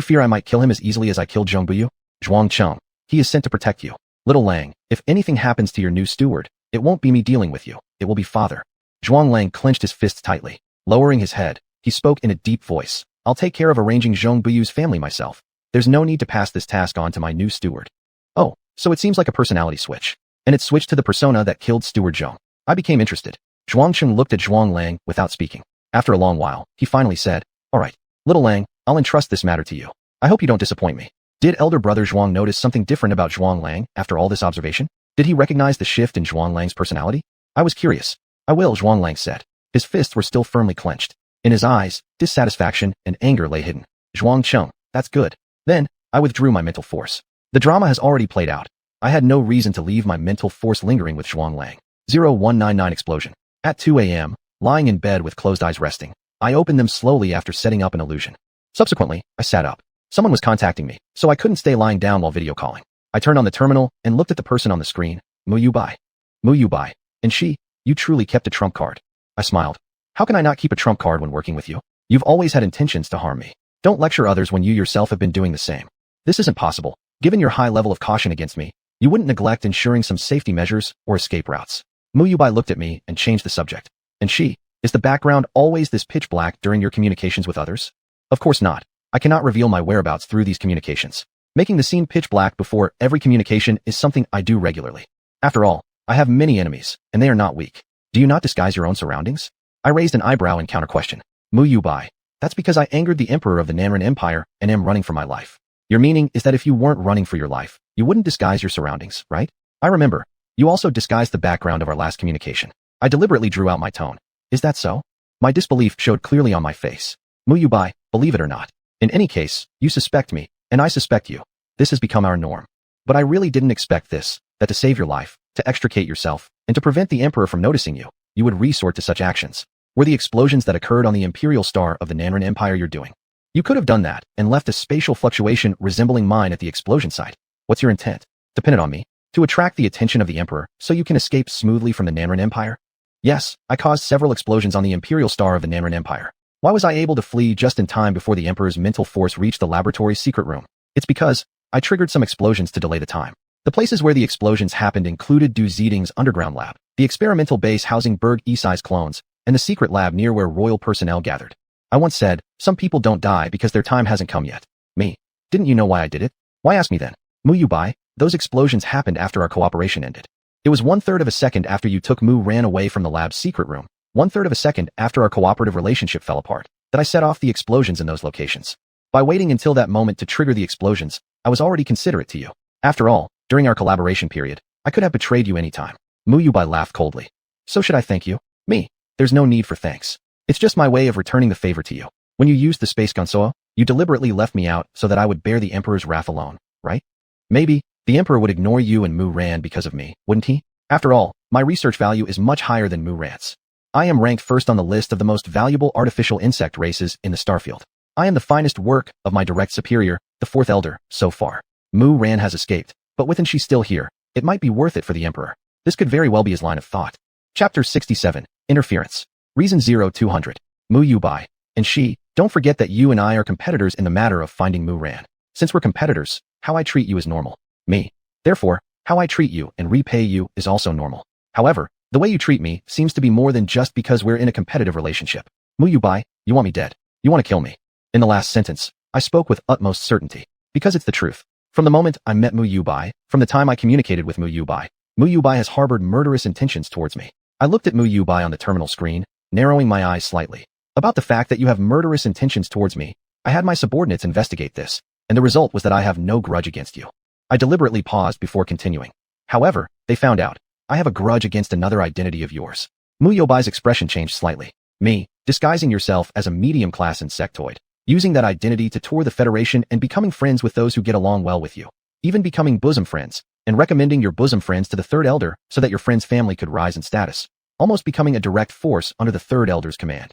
fear I might kill him as easily as I killed Zhong Buyu? Zhuangcheng, he is sent to protect you. Little Lang, if anything happens to your new steward, it won't be me dealing with you, it will be father. Zhuanglang clenched his fists tightly. Lowering his head, he spoke in a deep voice. I'll take care of arranging Zhong Buyu's family myself. There's no need to pass this task on to my new steward. Oh, so it seems like a personality switch. And it switched to the persona that killed Steward Zhong. I became interested. Zhuangcheng looked at Zhuanglang without speaking. After a long while, he finally said, all right, little Lang, I'll entrust this matter to you. I hope you don't disappoint me. Did elder brother Zhuang notice something different about Zhuanglang after all this observation? Did he recognize the shift in Zhuanglang's personality? I was curious. I will, Zhuanglang said. His fists were still firmly clenched. In his eyes, dissatisfaction and anger lay hidden. Zhuangcheng, that's good. Then, I withdrew my mental force. The drama has already played out. I had no reason to leave my mental force lingering with Zhuanglang. 0199 explosion. At 2 a.m., lying in bed with closed eyes resting, I opened them slowly after setting up an illusion. Subsequently, I sat up. Someone was contacting me, so I couldn't stay lying down while video calling. I turned on the terminal and looked at the person on the screen. Mu Yubai. Mu Yubai. And she, you truly kept a trump card. I smiled. How can I not keep a trump card when working with you? You've always had intentions to harm me. Don't lecture others when you yourself have been doing the same. This isn't possible. Given your high level of caution against me, you wouldn't neglect ensuring some safety measures or escape routes. Mu Yubai looked at me and changed the subject. And she, is the background always this pitch black during your communications with others? Of course not. I cannot reveal my whereabouts through these communications. Making the scene pitch black before every communication is something I do regularly. After all, I have many enemies, and they are not weak. Do you not disguise your own surroundings? I raised an eyebrow in counter-question. Mu Yubai. That's because I angered the emperor of the Nanren Empire and am running for my life. Your meaning is that if you weren't running for your life, you wouldn't disguise your surroundings, right? I remember. You also disguised the background of our last communication. I deliberately drew out my tone. Is that so? My disbelief showed clearly on my face. Mu Yubai, believe it or not. In any case, you suspect me, and I suspect you. This has become our norm. But I really didn't expect this, that to save your life, to extricate yourself, and to prevent the emperor from noticing you, you would resort to such actions. were the explosions that occurred on the imperial star of the Nanran Empire you're doing. You could have done that and left a spatial fluctuation resembling mine at the explosion site. What's your intent? Dependent on me? To attract the attention of the Emperor so you can escape smoothly from the Nanran Empire? Yes, I caused several explosions on the imperial star of the Nanran Empire. Why was I able to flee just in time before the Emperor's mental force reached the laboratory's secret room? It's because I triggered some explosions to delay the time. The places where the explosions happened included Du Zeding's underground lab, the experimental base housing Berg Esai's clones, and the secret lab near where royal personnel gathered. I once said, some people don't die because their time hasn't come yet. Me. Didn't you know why I did it? Why ask me then? Mu Bai, those explosions happened after our cooperation ended. It was 1/3 of a second after you took Mu Ran away from the lab's secret room, 1/3 of a second after our cooperative relationship fell apart, that I set off the explosions in those locations. By waiting until that moment to trigger the explosions, I was already considerate to you. After all, during our collaboration period, I could have betrayed you any time. Mu Bai laughed coldly. So should I thank you? Me. There's no need for thanks. It's just my way of returning the favor to you. When you used the space Gonsoa, you deliberately left me out so that I would bear the Emperor's wrath alone, right? Maybe, the Emperor would ignore you and Mu Ran because of me, wouldn't he? After all, my research value is much higher than Mu Ran's. I am ranked first on the list of the most valuable artificial insect races in the starfield. I am the finest work of my direct superior, the Fourth Elder, so far. Mu Ran has escaped, but within she's still here. It might be worth it for the Emperor. This could very well be his line of thought. Chapter 67, Interference. Reason 0200. Mu Bai. And she, don't forget that you and I are competitors in the matter of finding Mu Ran. Since we're competitors, how I treat you is normal. Me. Therefore, how I treat you and repay you is also normal. However, the way you treat me seems to be more than just because we're in a competitive relationship. Mu Bai, you want me dead. You want to kill me. In the last sentence, I spoke with utmost certainty, because it's the truth. From the moment I met Mu Bai, from the time I communicated with Mu Bai has harbored murderous intentions towards me. I looked at Mu Bai on the terminal screen, narrowing my eyes slightly. About the fact that you have murderous intentions towards me, I had my subordinates investigate this, and the result was that I have no grudge against you. I deliberately paused before continuing. However, they found out. I have a grudge against another identity of yours. Mu Bai's expression changed slightly. Me, disguising yourself as a medium-class insectoid, using that identity to tour the Federation and becoming friends with those who get along well with you, even becoming bosom friends, and recommending your bosom friends to the Third Elder so that your friend's family could rise in status, almost becoming a direct force under the Third Elder's command.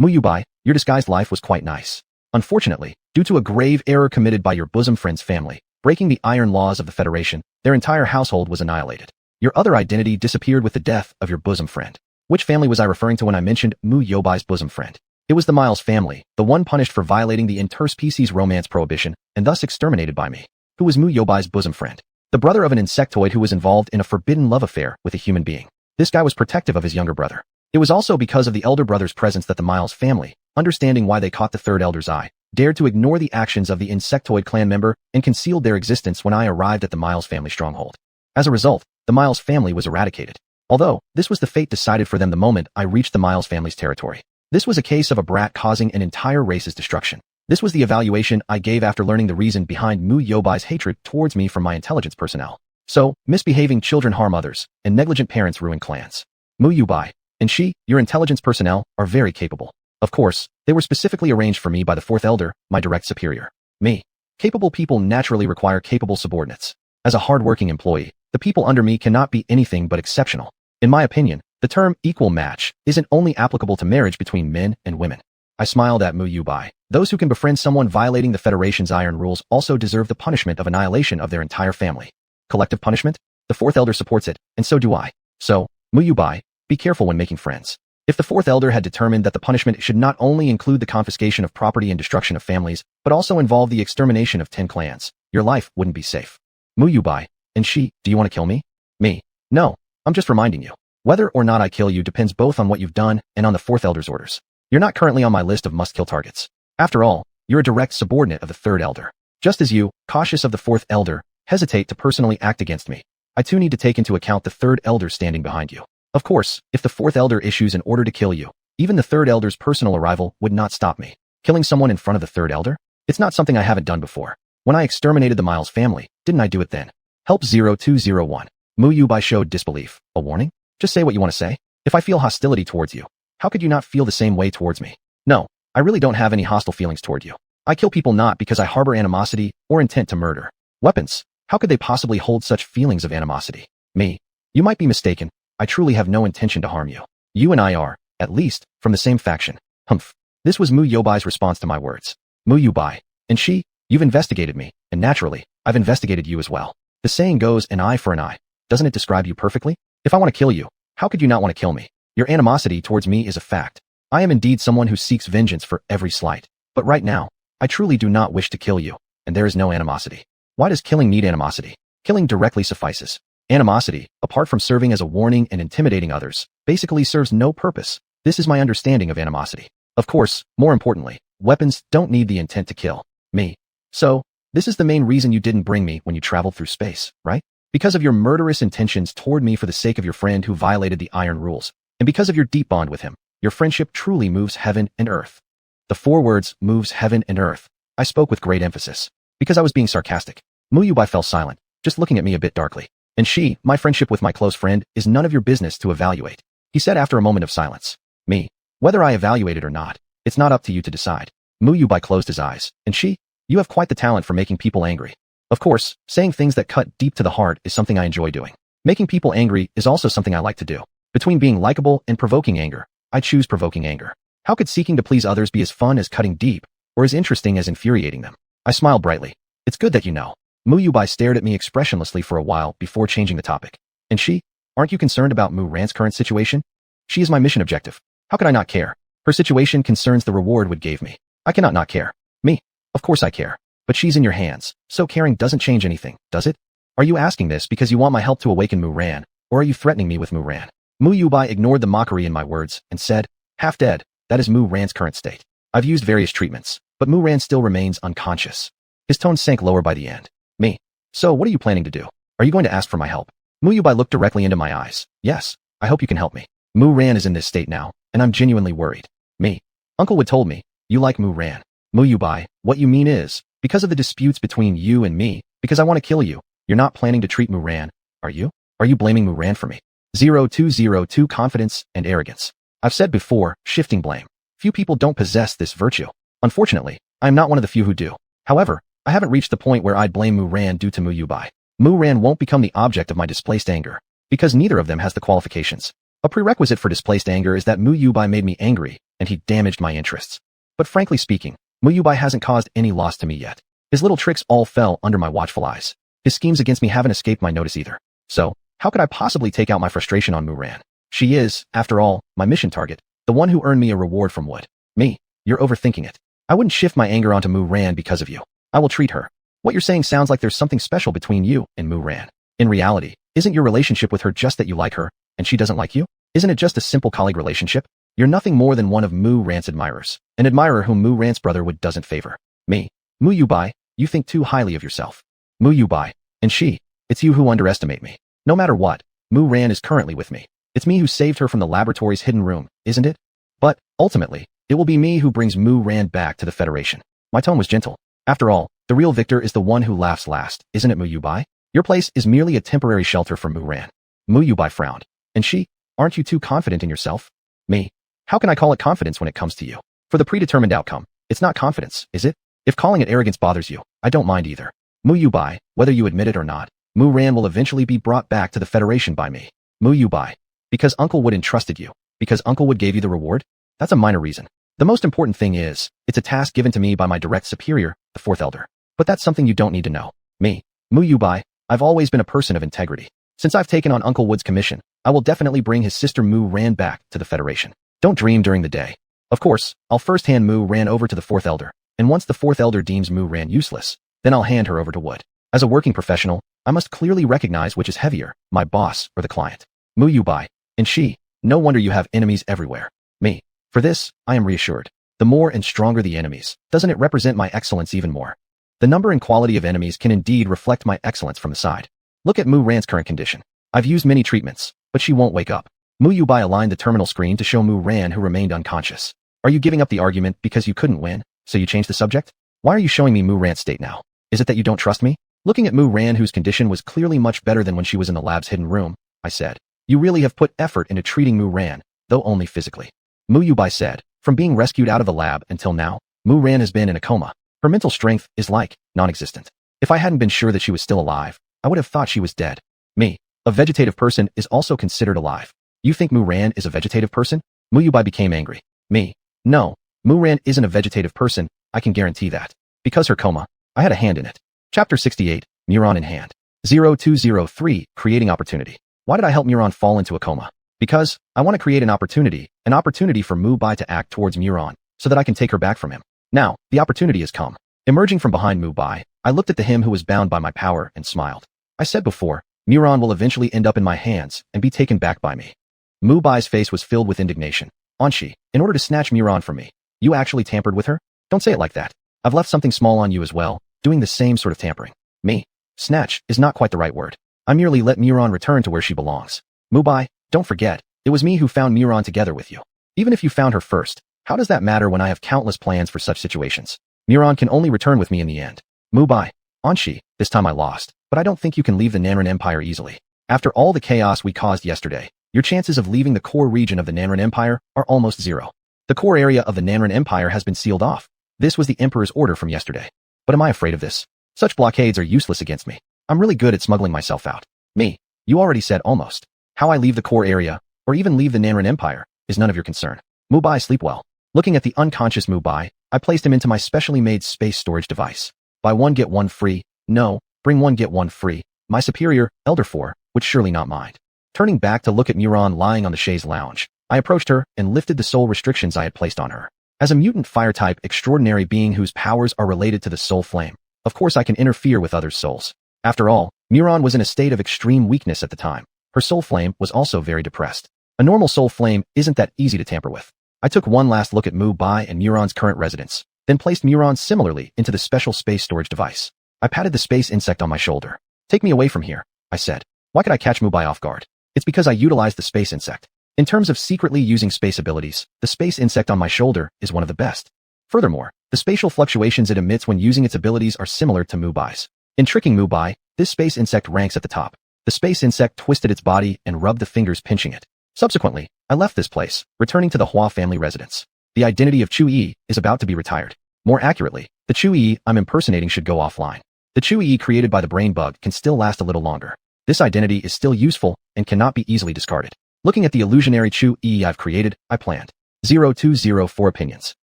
Mu Bai, your disguised life was quite nice. Unfortunately, due to a grave error committed by your bosom friend's family, breaking the iron laws of the Federation, their entire household was annihilated. Your other identity disappeared with the death of your bosom friend. Which family was I referring to when I mentioned Mu Bai's bosom friend? It was the Miles family, the one punished for violating the interspecies romance prohibition and thus exterminated by me. Who was Mu Bai's bosom friend? The brother of an insectoid who was involved in a forbidden love affair with a human being. This guy was protective of his younger brother. It was also because of the elder brother's presence that the Miles family, understanding why they caught the Third Elder's eye, dared to ignore the actions of the insectoid clan member and concealed their existence when I arrived at the Miles family stronghold. As a result, the Miles family was eradicated. Although, this was the fate decided for them the moment I reached the Miles family's territory. This was a case of a brat causing an entire race's destruction. This was the evaluation I gave after learning the reason behind Mu Bai's hatred towards me from my intelligence personnel. So, misbehaving children harm others, and negligent parents ruin clans. Mu Bai, and she, your intelligence personnel, are very capable. Of course, they were specifically arranged for me by the Fourth Elder, my direct superior. Me. Capable people naturally require capable subordinates. As a hard-working employee, the people under me cannot be anything but exceptional. In my opinion, the term equal match isn't only applicable to marriage between men and women. I smiled at Mu Bai. Those who can befriend someone violating the Federation's iron rules also deserve the punishment of annihilation of their entire family. Collective punishment? The Fourth Elder supports it, and so do I. So, Mu Bai, be careful when making friends. If the Fourth Elder had determined that the punishment should not only include the confiscation of property and destruction of families, but also involve the extermination of 10 clans, your life wouldn't be safe. Mu Bai, and she, do you want to kill me? Me. No, I'm just reminding you. Whether or not I kill you depends both on what you've done and on the Fourth Elder's orders. You're not currently on my list of must-kill targets. After all, you're a direct subordinate of the Third Elder. Just as you, cautious of the Fourth Elder, hesitate to personally act against me, I too need to take into account the Third Elder standing behind you. Of course, if the Fourth Elder issues an order to kill you, even the Third Elder's personal arrival would not stop me. Killing someone in front of the Third Elder? It's not something I haven't done before. When I exterminated the Miles family, didn't I do it then? Help 0201. Mu Bai showed disbelief. A warning? Just say what you want to say. If I feel hostility towards you, how could you not feel the same way towards me? No, I really don't have any hostile feelings toward you. I kill people not because I harbor animosity or intent to murder. Weapons, how could they possibly hold such feelings of animosity? Me. You might be mistaken. I truly have no intention to harm you. You and I are, At least, from the same faction. Humph. This was Mu Yobai's response to my words. Mu Yobai. And she, you've investigated me, and naturally, I've investigated you as well. The saying goes, an eye for an eye. Doesn't it describe you perfectly? If I want to kill you, how could you not want to kill me? Your animosity towards me is a fact. I am indeed someone who seeks vengeance for every slight. But right now, I truly do not wish to kill you, and there is no animosity. Why does killing need animosity? Killing directly suffices. Animosity, apart from serving as a warning and intimidating others, basically serves no purpose. This is my understanding of animosity. Of course, more importantly, weapons don't need the intent to kill me. So, this is the main reason you didn't bring me when you traveled through space, right? Because of your murderous intentions toward me for the sake of your friend who violated the iron rules, and because of your deep bond with him, your friendship truly moves heaven and earth. The 4 words, moves heaven and earth. I spoke with great emphasis. Because I was being sarcastic. Mu Yubai fell silent, just looking at me a bit darkly. And she, my friendship with my close friend, is none of your business to evaluate. He said after a moment of silence. Me. Whether I evaluate it or not, it's not up to you to decide. Mu Yubai closed his eyes. And she, you have quite the talent for making people angry. Of course, saying things that cut deep to the heart is something I enjoy doing. Making people angry is also something I like to do. Between being likable and provoking anger, I choose provoking anger. How could seeking to please others be as fun as cutting deep, or as interesting as infuriating them? I smiled brightly. It's good that you know. Mu Yubai stared at me expressionlessly for a while before changing the topic. And she? Aren't you concerned about Mu Ran's current situation? She is my mission objective. How could I not care? Her situation concerns the reward Wood gave me. I cannot not care. Me? Of course I care. But she's in your hands, so caring doesn't change anything, does it? Are you asking this because you want my help to awaken Mu Ran, or are you threatening me with Mu Ran? Mu Yubai ignored the mockery in my words and said, half dead, that is Mu Ran's current state. I've used various treatments, but Mu Ran still remains unconscious. His tone sank lower by the end. Me. So what are you planning to do? Are you going to ask for my help? Mu Yubai looked directly into my eyes. Yes, I hope you can help me. Mu Ran is in this state now, and I'm genuinely worried. Me. Uncle Wood told me, you like Mu Ran. Mu Yubai, what you mean is, because of the disputes between you and me, because I want to kill you, you're not planning to treat Mu Ran, are you? Are you blaming Mu Ran for me? 0202 confidence and arrogance. I've said before, shifting blame. Few people don't possess this virtue. Unfortunately, I am not one of the few who do. However, I haven't reached the point where I'd blame Mu Ran due to Mu Yubai. Mu Ran won't become the object of my displaced anger, because neither of them has the qualifications. A prerequisite for displaced anger is that Mu Yubai made me angry, and he damaged my interests. But frankly speaking, Mu Yubai hasn't caused any loss to me yet. His little tricks all fell under my watchful eyes. His schemes against me haven't escaped my notice either. So, how could I possibly take out my frustration on Mu Ran? She is, after all, my mission target, the one who earned me a reward from Wood. Me. You're overthinking it. I wouldn't shift my anger onto Mu Ran because of you. I will treat her. What you're saying sounds like there's something special between you and Mu Ran. In reality, isn't your relationship with her just that you like her, and she doesn't like you? Isn't it just a simple colleague relationship? You're nothing more than one of Mu Ran's admirers, an admirer whom Mu Ran's brother Wood doesn't favor. Me. Mu Yubai, you think too highly of yourself. Mu Yubai. And she. It's you who underestimate me. No matter what, Mu Ran is currently with me. It's me who saved her from the laboratory's hidden room, isn't it? But, ultimately, it will be me who brings Mu Ran back to the Federation. My tone was gentle. After all, the real victor is the one who laughs last, isn't it, Mu Yubai? Your place is merely a temporary shelter for Mu Ran. Mu Yubai frowned. And she? Aren't you too confident in yourself? Me. How can I call it confidence when it comes to you? For the predetermined outcome, it's not confidence, is it? If calling it arrogance bothers you, I don't mind either. Mu Yubai, whether you admit it or not, Mu Ran will eventually be brought back to the Federation by me. Mu Yubai. Because Uncle Wood entrusted you. Because Uncle Wood gave you the reward? That's a minor reason. The most important thing is, it's a task given to me by my direct superior, the fourth elder. But that's something you don't need to know. Me. Mu Yubai, I've always been a person of integrity. Since I've taken on Uncle Wood's commission, I will definitely bring his sister Mu Ran back to the Federation. Don't dream during the day. Of course, I'll first hand Mu Ran over to the fourth elder, and once the fourth elder deems Mu Ran useless, then I'll hand her over to Wood. As a working professional, I must clearly recognize which is heavier, my boss or the client. Mu Yubai. And she. No wonder you have enemies everywhere. Me. For this, I am reassured. The more and stronger the enemies, doesn't it represent my excellence even more? The number and quality of enemies can indeed reflect my excellence from the side. Look at Mu Ran's current condition. I've used many treatments, but she won't wake up. Mu Yubai aligned the terminal screen to show Mu Ran who remained unconscious. Are you giving up the argument because you couldn't win, so you changed the subject? Why are you showing me Mu Ran's state now? Is it that you don't trust me? Looking at Mu Ran, whose condition was clearly much better than when she was in the lab's hidden room, I said, you really have put effort into treating Mu Ran, though only physically. Mu Yubai said, from being rescued out of the lab until now, Mu Ran has been in a coma. Her mental strength is like, non-existent. If I hadn't been sure that she was still alive, I would have thought she was dead. Me. A vegetative person is also considered alive. You think Mu Ran is a vegetative person? Mu Yubai became angry. Me. No. Mu Ran isn't a vegetative person, I can guarantee that. Because her coma, I had a hand in it. Chapter 68, Muron in hand. 0203, Creating Opportunity. Why did I help Muron fall into a coma? Because I want to create an opportunity for Mu Bai to act towards Muron, so that I can take her back from him. Now, the opportunity has come. Emerging from behind Mu Bai, I looked at the him who was bound by my power and smiled. I said before, Muron will eventually end up in my hands and be taken back by me. Mu Bai's face was filled with indignation. Anshi, in order to snatch Muron from me, you actually tampered with her? Don't say it like that. I've left something small on you as well, doing the same sort of tampering. Me. Snatch is not quite the right word. I merely let Muron return to where she belongs. Mu Bai, don't forget, it was me who found Muron together with you. Even if you found her first, how does that matter when I have countless plans for such situations? Muron can only return with me in the end. Mu Bai. Anshi, this time I lost, but I don't think you can leave the Nanren Empire easily. After all the chaos we caused yesterday, your chances of leaving the core region of the Nanren Empire are almost zero. The core area of the Nanren Empire has been sealed off. This was the Emperor's order from yesterday. But am I afraid of this? Such blockades are useless against me. I'm really good at smuggling myself out. Me. You already said almost. How I leave the core area, or even leave the Nanren Empire, is none of your concern. Mu Bai, sleep well. Looking at the unconscious Mu Bai, I placed him into my specially made space storage device. Buy one get one free. No, bring one get one free. My superior, Elder 4, would surely not mind. Turning back to look at Muron lying on the chaise lounge, I approached her and lifted the soul restrictions I had placed on her. As a mutant fire-type extraordinary being whose powers are related to the soul flame, of course I can interfere with others' souls. After all, Muron was in a state of extreme weakness at the time. Her soul flame was also very depressed. A normal soul flame isn't that easy to tamper with. I took one last look at Mu Bai and Muron's current residence, then placed Muron similarly into the special space storage device. I patted the space insect on my shoulder. Take me away from here, I said. Why could I catch Mu Bai off guard? It's because I utilized the space insect. In terms of secretly using space abilities, the space insect on my shoulder is one of the best. Furthermore, the spatial fluctuations it emits when using its abilities are similar to Mu Bai's. In tricking Mu Bai, this space insect ranks at the top. The space insect twisted its body and rubbed the fingers pinching it. Subsequently, I left this place, returning to the Hua family residence. The identity of Chu Yi is about to be retired. More accurately, the Chu Yi I'm impersonating should go offline. The Chu Yi created by the brain bug can still last a little longer. This identity is still useful and cannot be easily discarded. Looking at the illusionary Chu Yi I've created, I planned. 0204 Opinions.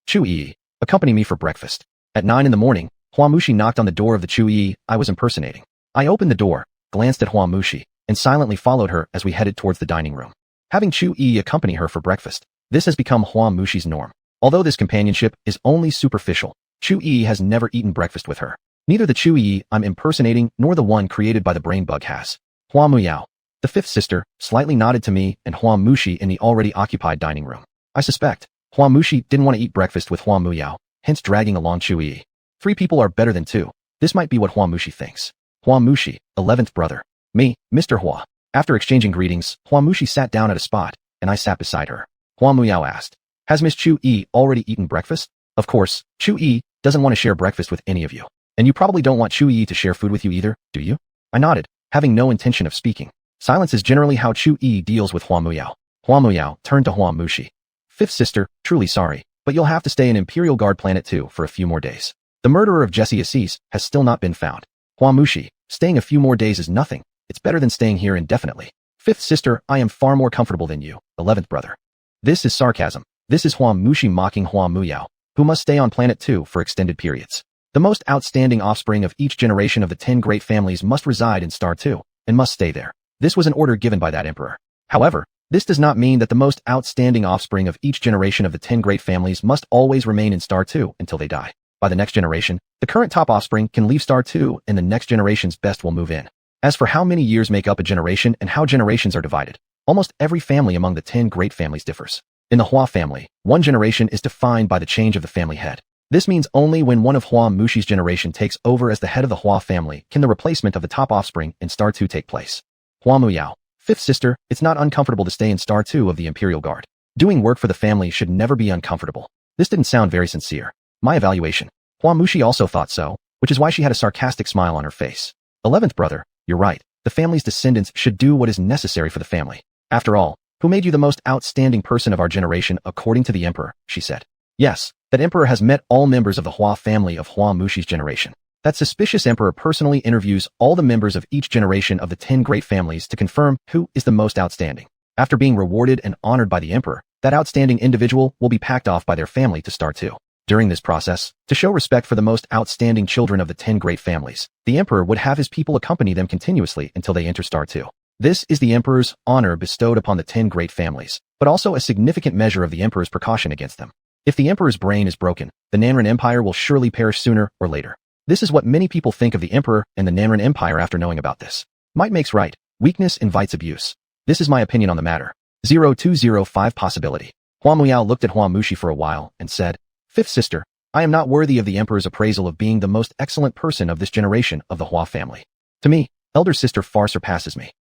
Chu Yi, accompany me for breakfast. At 9 in the morning, Hua Mushi knocked on the door of the Chu Yi I was impersonating. I opened the door, glanced at Hua Mushi, and silently followed her as we headed towards the dining room. Having Chu Yi accompany her for breakfast, this has become Hua Mushi's norm. Although this companionship is only superficial, Chu Yi has never eaten breakfast with her. Neither the Chu Yi I'm impersonating nor the one created by the brain bug has. Hua Muyao, the fifth sister, slightly nodded to me and Hua Mushi in the already occupied dining room. I suspect Hua Mushi didn't want to eat breakfast with Hua Muyao, hence dragging along Chu Yi. 3 people are better than 2. This might be what Hua Mushi thinks. Hua Mushi, 11th brother. Me, Mr. Hua. After exchanging greetings, Hua Mushi sat down at a spot, and I sat beside her. Hua Muyao asked, has Miss Chu Yi already eaten breakfast? Of course, Chu Yi doesn't want to share breakfast with any of you. And you probably don't want Chu Yi to share food with you either, do you? I nodded, having no intention of speaking. Silence is generally how Chu Yi deals with Hua Muyao. Hua Muyao turned to Hua Mushi. 5th sister, truly sorry, but you'll have to stay in Imperial Guard Planet 2 for a few more days. The murderer of Jesse Assis has still not been found. Hua Mushi, staying a few more days is nothing. It's better than staying here indefinitely. 5th sister, I am far more comfortable than you, 11th brother. This is sarcasm. This is Hua Mushi mocking Hua Muyao, who must stay on Planet 2 for extended periods. The most outstanding offspring of each generation of the 10 great families must reside in Star 2, and must stay there. This was an order given by that emperor. However, this does not mean that the most outstanding offspring of each generation of the 10 great families must always remain in Star 2 until they die. By the next generation, the current top offspring can leave Star 2 and the next generation's best will move in. As for how many years make up a generation and how generations are divided, almost every family among the 10 great families differs. In the Hua family, one generation is defined by the change of the family head. This means only when one of Hua Mushi's generation takes over as the head of the Hua family can the replacement of the top offspring in Star 2 take place. Hua Muyao, 5th sister, it's not uncomfortable to stay in Star 2 of the Imperial Guard. Doing work for the family should never be uncomfortable. This didn't sound very sincere. My evaluation. Hua Mushi also thought so, which is why she had a sarcastic smile on her face. 11th brother, you're right. The family's descendants should do what is necessary for the family. After all, who made you the most outstanding person of our generation according to the emperor, she said. Yes, that emperor has met all members of the Hua family of Hua Mushi's generation. That suspicious emperor personally interviews all the members of each generation of the 10 great families to confirm who is the most outstanding. After being rewarded and honored by the emperor, that outstanding individual will be packed off by their family to Star 2. During this process, to show respect for the most outstanding children of the 10 great families, the emperor would have his people accompany them continuously until they enter Star 2. This is the emperor's honor bestowed upon the 10 great families, but also a significant measure of the emperor's precaution against them. If the emperor's brain is broken, the Nanren Empire will surely perish sooner or later. This is what many people think of the emperor and the Nanren Empire after knowing about this. Might makes right. Weakness invites abuse. This is my opinion on the matter. 0205 Possibility. Hua Muyao looked at Hua Mushi for a while and said, Fifth sister, I am not worthy of the emperor's appraisal of being the most excellent person of this generation of the Hua family. To me, elder sister far surpasses me.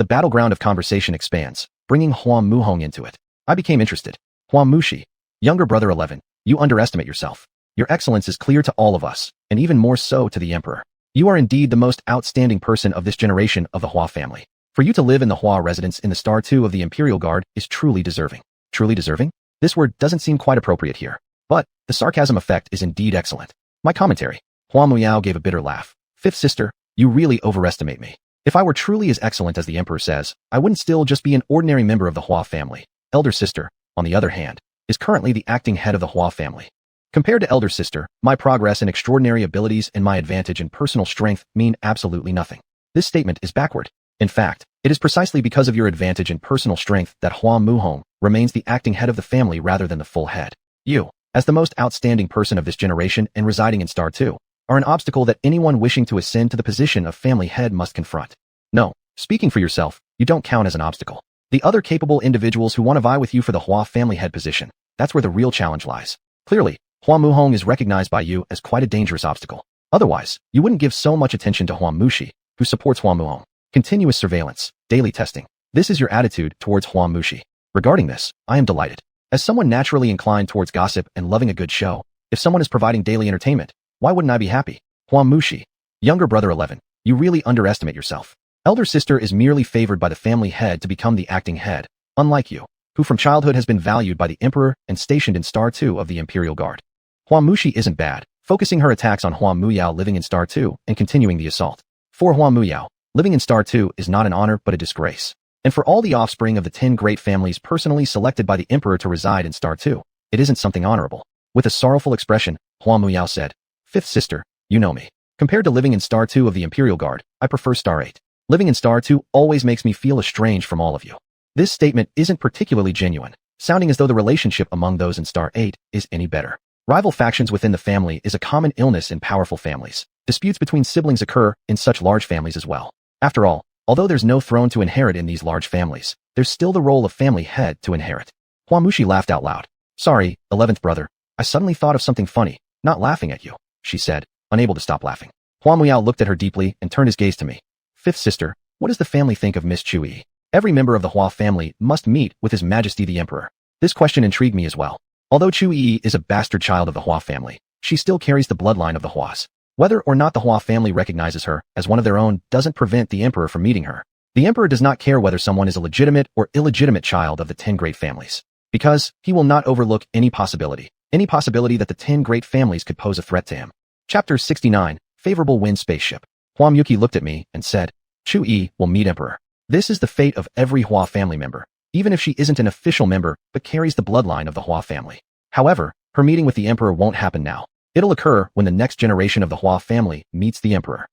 The battleground of conversation expands, bringing Hua Muhong into it. I became interested. Hua Mushi, younger brother 11, you underestimate yourself. Your excellence is clear to all of us, and even more so to the emperor. You are indeed the most outstanding person of this generation of the Hua family. For you to live in the Hua residence in the Star 2 of the Imperial Guard is truly deserving. Truly deserving? This word doesn't seem quite appropriate here. But the sarcasm effect is indeed excellent. My commentary. Hua Muyao gave a bitter laugh. Fifth sister, you really overestimate me. If I were truly as excellent as the emperor says, I wouldn't still just be an ordinary member of the Hua family. Elder sister, on the other hand, is currently the acting head of the Hua family. Compared to elder sister, my progress and extraordinary abilities and my advantage in personal strength mean absolutely nothing. This statement is backward. In fact, it is precisely because of your advantage in personal strength that Hua Muhong remains the acting head of the family rather than the full head. You, as the most outstanding person of this generation and residing in Star 2, are an obstacle that anyone wishing to ascend to the position of family head must confront. No, speaking for yourself, you don't count as an obstacle. The other capable individuals who want to vie with you for the Hua family head position, that's where the real challenge lies. Clearly, Hua Muhong is recognized by you as quite a dangerous obstacle. Otherwise, you wouldn't give so much attention to Hua Mushi, who supports Hua Muhong. Continuous surveillance, daily testing. This is your attitude towards Hua Mushi. Regarding this, I am delighted. As someone naturally inclined towards gossip and loving a good show, if someone is providing daily entertainment, why wouldn't I be happy? Hua Mushi, younger brother 11, you really underestimate yourself. Elder sister is merely favored by the family head to become the acting head, unlike you, who from childhood has been valued by the emperor and stationed in Star 2 of the Imperial Guard. Hua Mushi isn't bad, focusing her attacks on Hua Muyao living in Star 2 and continuing the assault. For Hua Muyao, living in Star 2 is not an honor but a disgrace. And for all the offspring of the 10 great families personally selected by the emperor to reside in Star 2, it isn't something honorable. With a sorrowful expression, Hua Muyao said, Fifth sister, you know me. Compared to living in Star 2 of the Imperial Guard, I prefer Star 8. Living in Star 2 always makes me feel estranged from all of you. This statement isn't particularly genuine, sounding as though the relationship among those in Star 8 is any better. Rival factions within the family is a common illness in powerful families. Disputes between siblings occur in such large families as well. After all, although there's no throne to inherit in these large families, there's still the role of family head to inherit. Hua Mushi laughed out loud. Sorry, 11th brother, I suddenly thought of something funny, not laughing at you, she said, unable to stop laughing. Hua Muyao looked at her deeply and turned his gaze to me. Fifth sister, what does the family think of Miss Chu-yi? Every member of the Hua family must meet with His Majesty the Emperor. This question intrigued me as well. Although Chu-yi is a bastard child of the Hua family, she still carries the bloodline of the Huas. Whether or not the Hua family recognizes her as one of their own doesn't prevent the emperor from meeting her. The emperor does not care whether someone is a legitimate or illegitimate child of the 10 great families, because he will not overlook any possibility that the 10 great families could pose a threat to him. Chapter 69, Favorable Wind Spaceship. Hua Muyuki looked at me and said, Chu-yi will meet emperor. This is the fate of every Hua family member, even if she isn't an official member but carries the bloodline of the Hua family. However, her meeting with the emperor won't happen now. It'll occur when the next generation of the Hua family meets the emperor.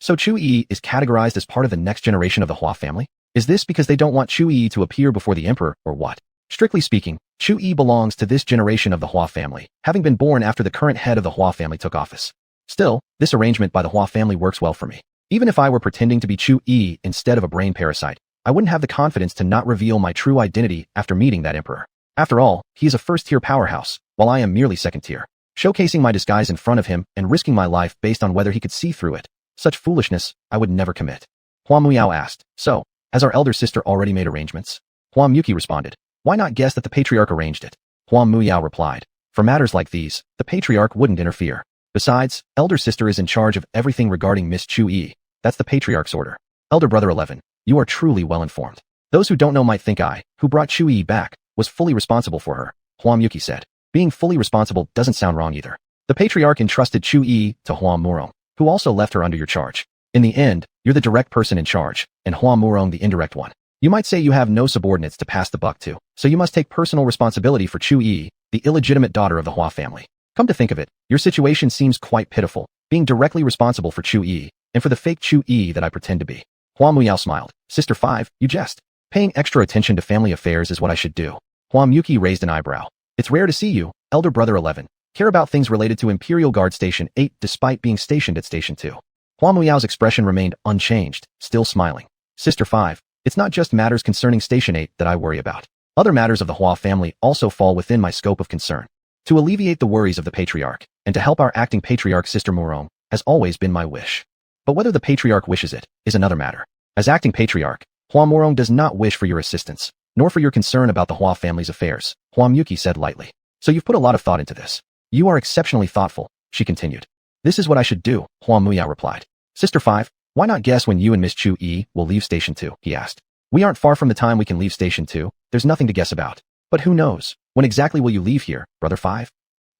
So Chu-yi is categorized as part of the next generation of the Hua family? Is this because they don't want Chu-yi to appear before the emperor, or what? Strictly speaking, Chu-yi belongs to this generation of the Hua family, having been born after the current head of the Hua family took office. Still, this arrangement by the Hua family works well for me. Even if I were pretending to be Chu-yi instead of a brain parasite, I wouldn't have the confidence to not reveal my true identity after meeting that emperor. After all, he is a first-tier powerhouse, while I am merely second-tier. Showcasing my disguise in front of him and risking my life based on whether he could see through it. Such foolishness, I would never commit. Hua Muyao asked, So, has our elder sister already made arrangements? Hua Muyuki responded, Why not guess that the patriarch arranged it? Hua Muyao replied, For matters like these, the patriarch wouldn't interfere. Besides, elder sister is in charge of everything regarding Miss Chu-yi. That's the patriarch's order. Elder brother 11, you are truly well informed. Those who don't know might think I, who brought Chu-yi back, was fully responsible for her, Hua Muyuki said. Being fully responsible doesn't sound wrong either. The patriarch entrusted Chu-yi to Hua Murong, who also left her under your charge. In the end, you're the direct person in charge, and Hua Murong the indirect one. You might say you have no subordinates to pass the buck to, so you must take personal responsibility for Chu Yi, the illegitimate daughter of the Hua family. Come to think of it, your situation seems quite pitiful, being directly responsible for Chu Yi, and for the fake Chu Yi that I pretend to be. Hua Muyao smiled. Sister 5, you jest. Paying extra attention to family affairs is what I should do. Hua Yuki raised an eyebrow. It's rare to see you, elder brother 11, care about things related to Imperial Guard Station 8 despite being stationed at Station 2. Hua Muyao's expression remained unchanged, still smiling. Sister 5, it's not just matters concerning Station 8 that I worry about. Other matters of the Hua family also fall within my scope of concern. To alleviate the worries of the patriarch, and to help our acting patriarch Sister Murong, has always been my wish. But whether the patriarch wishes it, is another matter. As acting patriarch, Hua Murong does not wish for your assistance, nor for your concern about the Hua family's affairs, Hua Yuki said lightly. So you've put a lot of thought into this. You are exceptionally thoughtful, she continued. This is what I should do, Hua Muyao replied. Sister 5, why not guess when you and Miss Chu Yi will leave Station 2, he asked. We aren't far from the time we can leave Station 2, there's nothing to guess about. But who knows, when exactly will you leave here, Brother 5?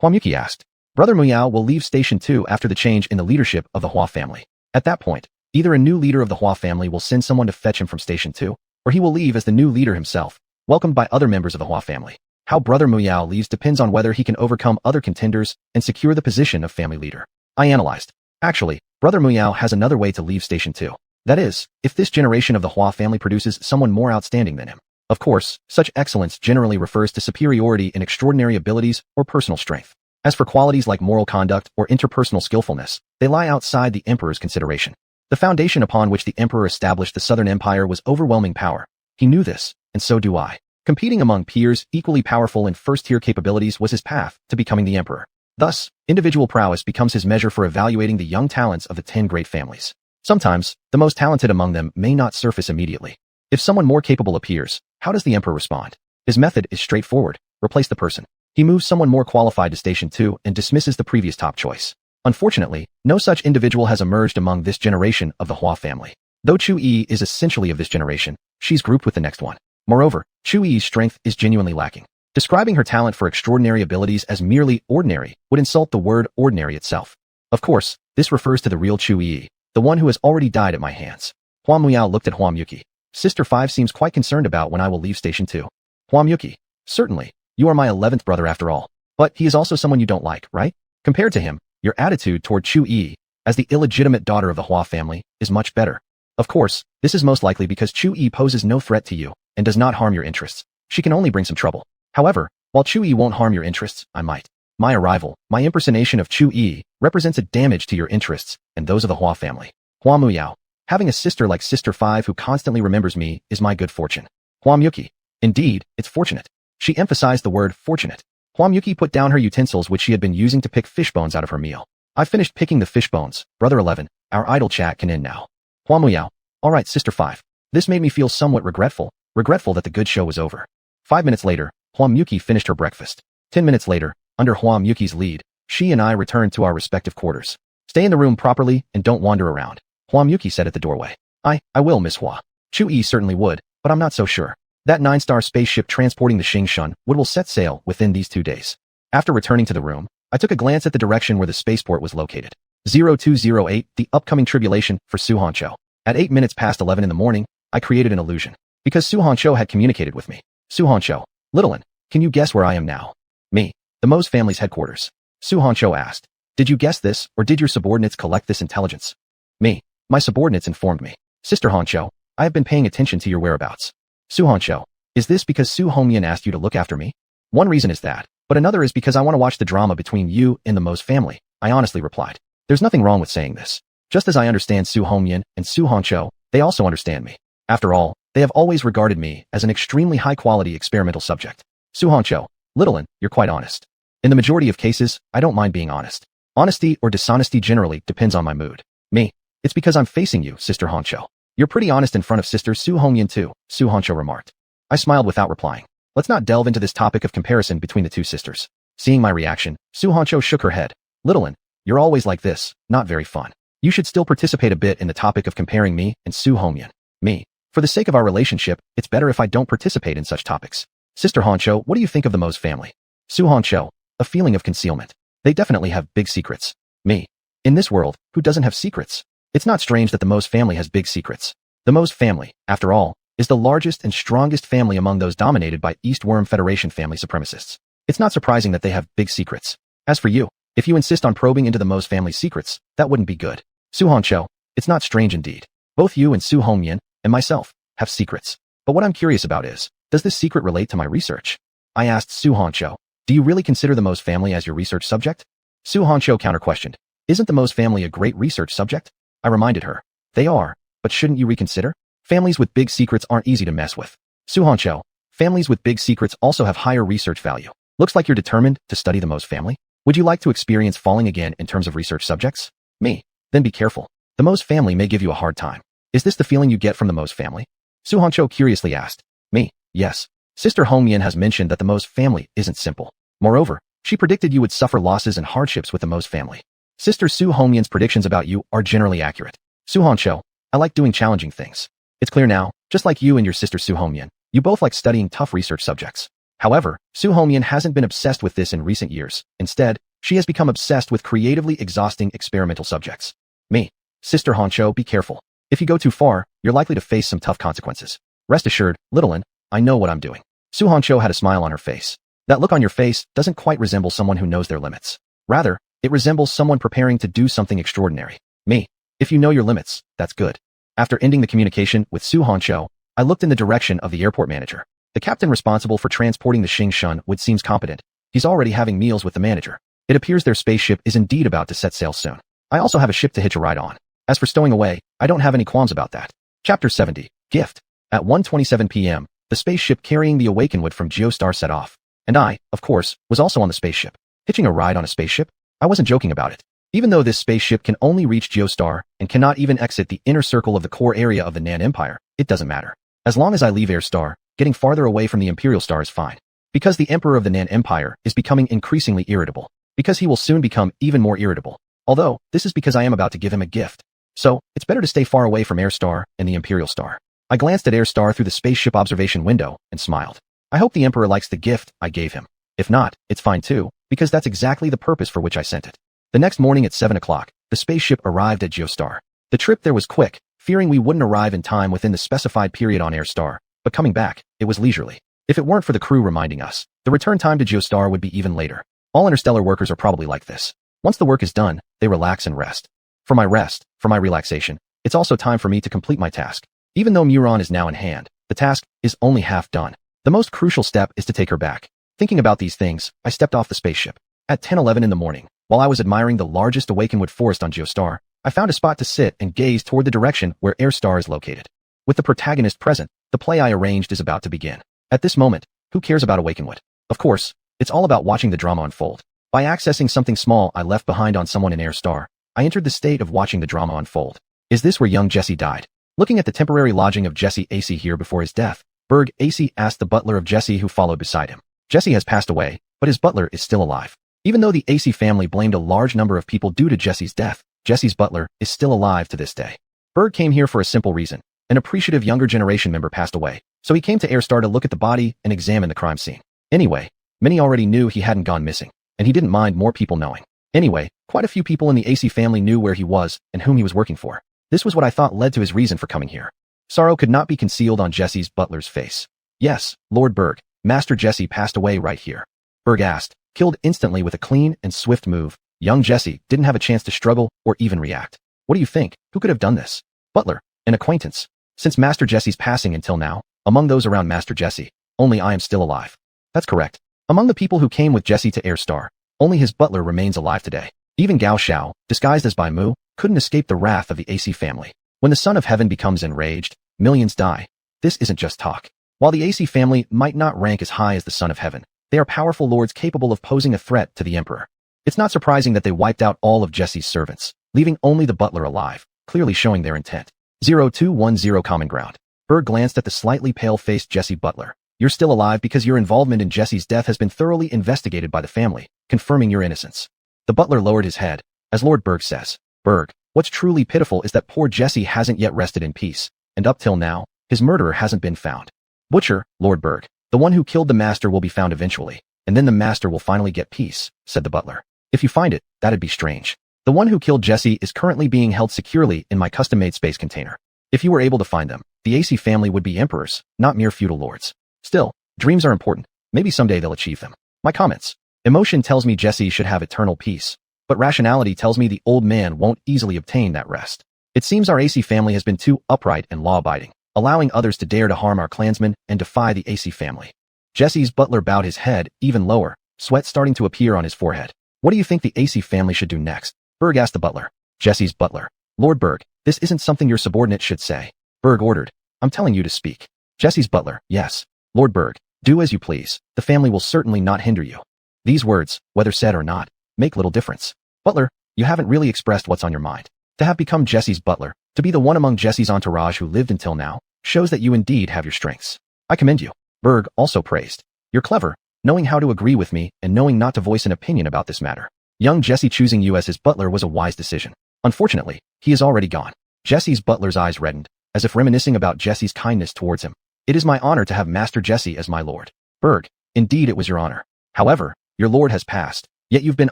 Hua Yuki asked. Brother Muyao will leave Station 2 after the change in the leadership of the Hua family. At that point, either a new leader of the Hua family will send someone to fetch him from Station 2, or he will leave as the new leader himself, welcomed by other members of the Hua family. How Brother Muyao leaves depends on whether he can overcome other contenders and secure the position of family leader. I analyzed. Actually, Brother Muyao has another way to leave Station 2. That is, if this generation of the Hua family produces someone more outstanding than him. Of course, such excellence generally refers to superiority in extraordinary abilities or personal strength. As for qualities like moral conduct or interpersonal skillfulness, they lie outside the emperor's consideration. The foundation upon which the emperor established the Southern Empire was overwhelming power. He knew this, and so do I. Competing among peers equally powerful in first-tier capabilities was his path to becoming the emperor. Thus, individual prowess becomes his measure for evaluating the young talents of the 10 great families. Sometimes, the most talented among them may not surface immediately. If someone more capable appears, how does the emperor respond? His method is straightforward. Replace the person. He moves someone more qualified to Station 2 and dismisses the previous top choice. Unfortunately, no such individual has emerged among this generation of the Hua family. Though Chu Yi is essentially of this generation, she's grouped with the next one. Moreover, Chu Yi's strength is genuinely lacking. Describing her talent for extraordinary abilities as merely ordinary would insult the word ordinary itself. Of course, this refers to the real Chu Yi, the one who has already died at my hands. Hua Muyao looked at Hua Yuki. Sister 5 seems quite concerned about when I will leave Station 2. Hua Yuki, certainly, you are my 11th brother after all. But he is also someone you don't like, right? Compared to him, your attitude toward Chu Yi, as the illegitimate daughter of the Hua family, is much better. Of course, this is most likely because Chu Yi poses no threat to you and does not harm your interests. She can only bring some trouble. However, while Chu Yi won't harm your interests, I might. My arrival, my impersonation of Chu Yi, represents a damage to your interests and those of the Hua family. Hua Muyao, having a sister like Sister 5 who constantly remembers me is my good fortune. Hua Yuki, indeed, it's fortunate. She emphasized the word fortunate. Hua Yuki put down her utensils which she had been using to pick fish bones out of her meal. I finished picking the fish bones, Brother 11, our idle chat can end now. Hua Muyao, alright Sister 5. This made me feel somewhat regretful that the good show was over. 5 minutes later, Hua Yuki finished her breakfast. 10 minutes later, under Hua Yuki's lead, she and I returned to our respective quarters. Stay in the room properly and don't wander around, Hua Yuki said at the doorway. I will, Miss Hua. Chu Yi certainly would, but I'm not so sure. That 9-star spaceship transporting the Xingshun will set sail within these 2 days. After returning to the room, I took a glance at the direction where the spaceport was located. 0208, the upcoming tribulation for Su Honcho. At 8 minutes past 11 in the morning, I created an illusion. Because Su Honcho had communicated with me. Su Honcho, Littlein, can you guess where I am now? Me, the Mo's family's headquarters. Su Honcho asked. Did you guess this, or did your subordinates collect this intelligence? Me, my subordinates informed me. Sister Honcho, I have been paying attention to your whereabouts. Su Honcho, is this because Su Hongyan asked you to look after me? One reason is that, but another is because I want to watch the drama between you and the Mo's family, I honestly replied. There's nothing wrong with saying this. Just as I understand Su Hongyan and Su Honcho, they also understand me. After all, they have always regarded me as an extremely high-quality experimental subject. Su Honcho, Littlein, you're quite honest. In the majority of cases, I don't mind being honest. Honesty or dishonesty generally depends on my mood. Me, it's because I'm facing you, Sister Honcho. You're pretty honest in front of Sister Su Hongyan too, Su Honcho remarked. I smiled without replying. Let's not delve into this topic of comparison between the two sisters. Seeing my reaction, Su Honcho shook her head. Littlein, you're always like this, not very fun. You should still participate a bit in the topic of comparing me and Su Hongyan. Me. For the sake of our relationship, it's better if I don't participate in such topics. Sister Honcho, what do you think of the Mo's family? Su Honcho, a feeling of concealment. They definitely have big secrets. Me. In this world, who doesn't have secrets? It's not strange that the Mo's family has big secrets. The Mo's family, after all, is the largest and strongest family among those dominated by Eastworm Federation family supremacists. It's not surprising that they have big secrets. As for you, if you insist on probing into the Mo's family secrets, that wouldn't be good. Su Hongqiu, it's not strange indeed. Both you and Su Hongyan, and myself, have secrets. But what I'm curious about is, does this secret relate to my research? I asked Su Hongqiu, do you really consider the Mo's family as your research subject? Su Hongqiu counter-questioned, isn't the Mo's family a great research subject? I reminded her, they are, but shouldn't you reconsider? Families with big secrets aren't easy to mess with. Su Hongqiu, families with big secrets also have higher research value. Looks like you're determined to study the Mo's family. Would you like to experience falling again in terms of research subjects? Me. Then be careful. The Mo's family may give you a hard time. Is this the feeling you get from the Mo's family? Su Hongqiu curiously asked. Me. Yes. Sister Hongyan has mentioned that the Mo's family isn't simple. Moreover, she predicted you would suffer losses and hardships with the Mo's family. Sister Su Hongyan's predictions about you are generally accurate. Su Hongqiu, I like doing challenging things. It's clear now, just like you and your sister Su Hongyan, you both like studying tough research subjects. However, Su Hongyan hasn't been obsessed with this in recent years. Instead, she has become obsessed with creatively exhausting experimental subjects. Me. Sister Hongqiu, be careful. If you go too far, you're likely to face some tough consequences. Rest assured, little one, I know what I'm doing. Su Hongqiu had a smile on her face. That look on your face doesn't quite resemble someone who knows their limits. Rather, it resembles someone preparing to do something extraordinary. Me. If you know your limits, that's good. After ending the communication with Su Hongqiu, I looked in the direction of the airport manager. The captain responsible for transporting the Xingshun would seem competent. He's already having meals with the manager. It appears their spaceship is indeed about to set sail soon. I also have a ship to hitch a ride on. As for stowing away, I don't have any qualms about that. Chapter 70. Gift. At 1:27 p.m., the spaceship carrying the Awakenwood from Geostar set off. And I, of course, was also on the spaceship. Hitching a ride on a spaceship? I wasn't joking about it. Even though this spaceship can only reach Geostar and cannot even exit the inner circle of the core area of the Nan Empire, it doesn't matter. As long as I leave Air Star, getting farther away from the Imperial Star is fine. Because the Emperor of the Nan Empire is becoming increasingly irritable. Because he will soon become even more irritable. Although, this is because I am about to give him a gift. So, it's better to stay far away from Air Star and the Imperial Star. I glanced at Air Star through the spaceship observation window and smiled. I hope the Emperor likes the gift I gave him. If not, it's fine too, because that's exactly the purpose for which I sent it. The next morning at 7 o'clock, the spaceship arrived at Geostar. The trip there was quick, fearing we wouldn't arrive in time within the specified period on Air Star, but coming back, it was leisurely. If it weren't for the crew reminding us, the return time to Geostar would be even later. All interstellar workers are probably like this. Once the work is done, they relax and rest. For my relaxation, it's also time for me to complete my task. Even though Muron is now in hand, the task is only half done. The most crucial step is to take her back. Thinking about these things, I stepped off the spaceship. At 10:11 in the morning, while I was admiring the largest Awakenwood forest on Geostar, I found a spot to sit and gaze toward the direction where Air Star is located. With the protagonist present, the play I arranged is about to begin. At this moment, who cares about Awakenwood? Of course, it's all about watching the drama unfold. By accessing something small I left behind on someone in Air Star, I entered the state of watching the drama unfold. Is this where young Jesse died? Looking at the temporary lodging of Jesse AC here before his death, Berg AC asked the butler of Jesse who followed beside him. Jesse has passed away, but his butler is still alive. Even though the AC family blamed a large number of people due to Jesse's death, Jesse's butler is still alive to this day. Berg came here for a simple reason. An appreciative younger generation member passed away, so he came to Air Star to look at the body and examine the crime scene. Anyway, many already knew he hadn't gone missing, and he didn't mind more people knowing. Anyway, quite a few people in the AC family knew where he was and whom he was working for. This was what I thought led to his reason for coming here. Sorrow could not be concealed on Jesse's butler's face. Yes, Lord Berg, Master Jesse passed away right here. Berg asked, killed instantly with a clean and swift move. Young Jesse didn't have a chance to struggle or even react. What do you think? Who could have done this? Butler, an acquaintance. Since Master Jesse's passing until now, among those around Master Jesse, only I am still alive. That's correct. Among the people who came with Jesse to Air Star, only his butler remains alive today. Even Gao Xiao, disguised as Bai Mu, couldn't escape the wrath of the AC family. When the Son of Heaven becomes enraged, millions die. This isn't just talk. While the AC family might not rank as high as the Son of Heaven, they are powerful lords capable of posing a threat to the Emperor. It's not surprising that they wiped out all of Jesse's servants, leaving only the butler alive, clearly showing their intent. 0210 Common Ground. Berg glanced at the slightly pale-faced Jesse Butler. You're still alive because your involvement in Jesse's death has been thoroughly investigated by the family, confirming your innocence. The butler lowered his head. As Lord Berg says, Berg, what's truly pitiful is that poor Jesse hasn't yet rested in peace, and up till now, his murderer hasn't been found. Butcher, Lord Berg, the one who killed the master will be found eventually, and then the master will finally get peace, said the butler. If you find it, that'd be strange. The one who killed Jesse is currently being held securely in my custom-made space container. If you were able to find them, the AC family would be emperors, not mere feudal lords. Still, dreams are important. Maybe someday they'll achieve them. My comments. Emotion tells me Jesse should have eternal peace, but rationality tells me the old man won't easily obtain that rest. It seems our AC family has been too upright and law-abiding, allowing others to dare to harm our clansmen and defy the AC family. Jesse's butler bowed his head even lower, sweat starting to appear on his forehead. What do you think the AC family should do next? Berg asked the butler. Jesse's butler. Lord Berg, this isn't something your subordinate should say. Berg ordered. I'm telling you to speak. Jesse's butler. Yes. Lord Berg, do as you please. The family will certainly not hinder you. These words, whether said or not, make little difference. Butler, you haven't really expressed what's on your mind. To have become Jesse's butler, to be the one among Jesse's entourage who lived until now, shows that you indeed have your strengths. I commend you. Berg also praised. You're clever, knowing how to agree with me and knowing not to voice an opinion about this matter. Young Jesse choosing you as his butler was a wise decision. Unfortunately, he is already gone. Jesse's butler's eyes reddened, as if reminiscing about Jesse's kindness towards him. It is my honor to have Master Jesse as my lord. Berg, indeed it was your honor. However, your lord has passed, yet you've been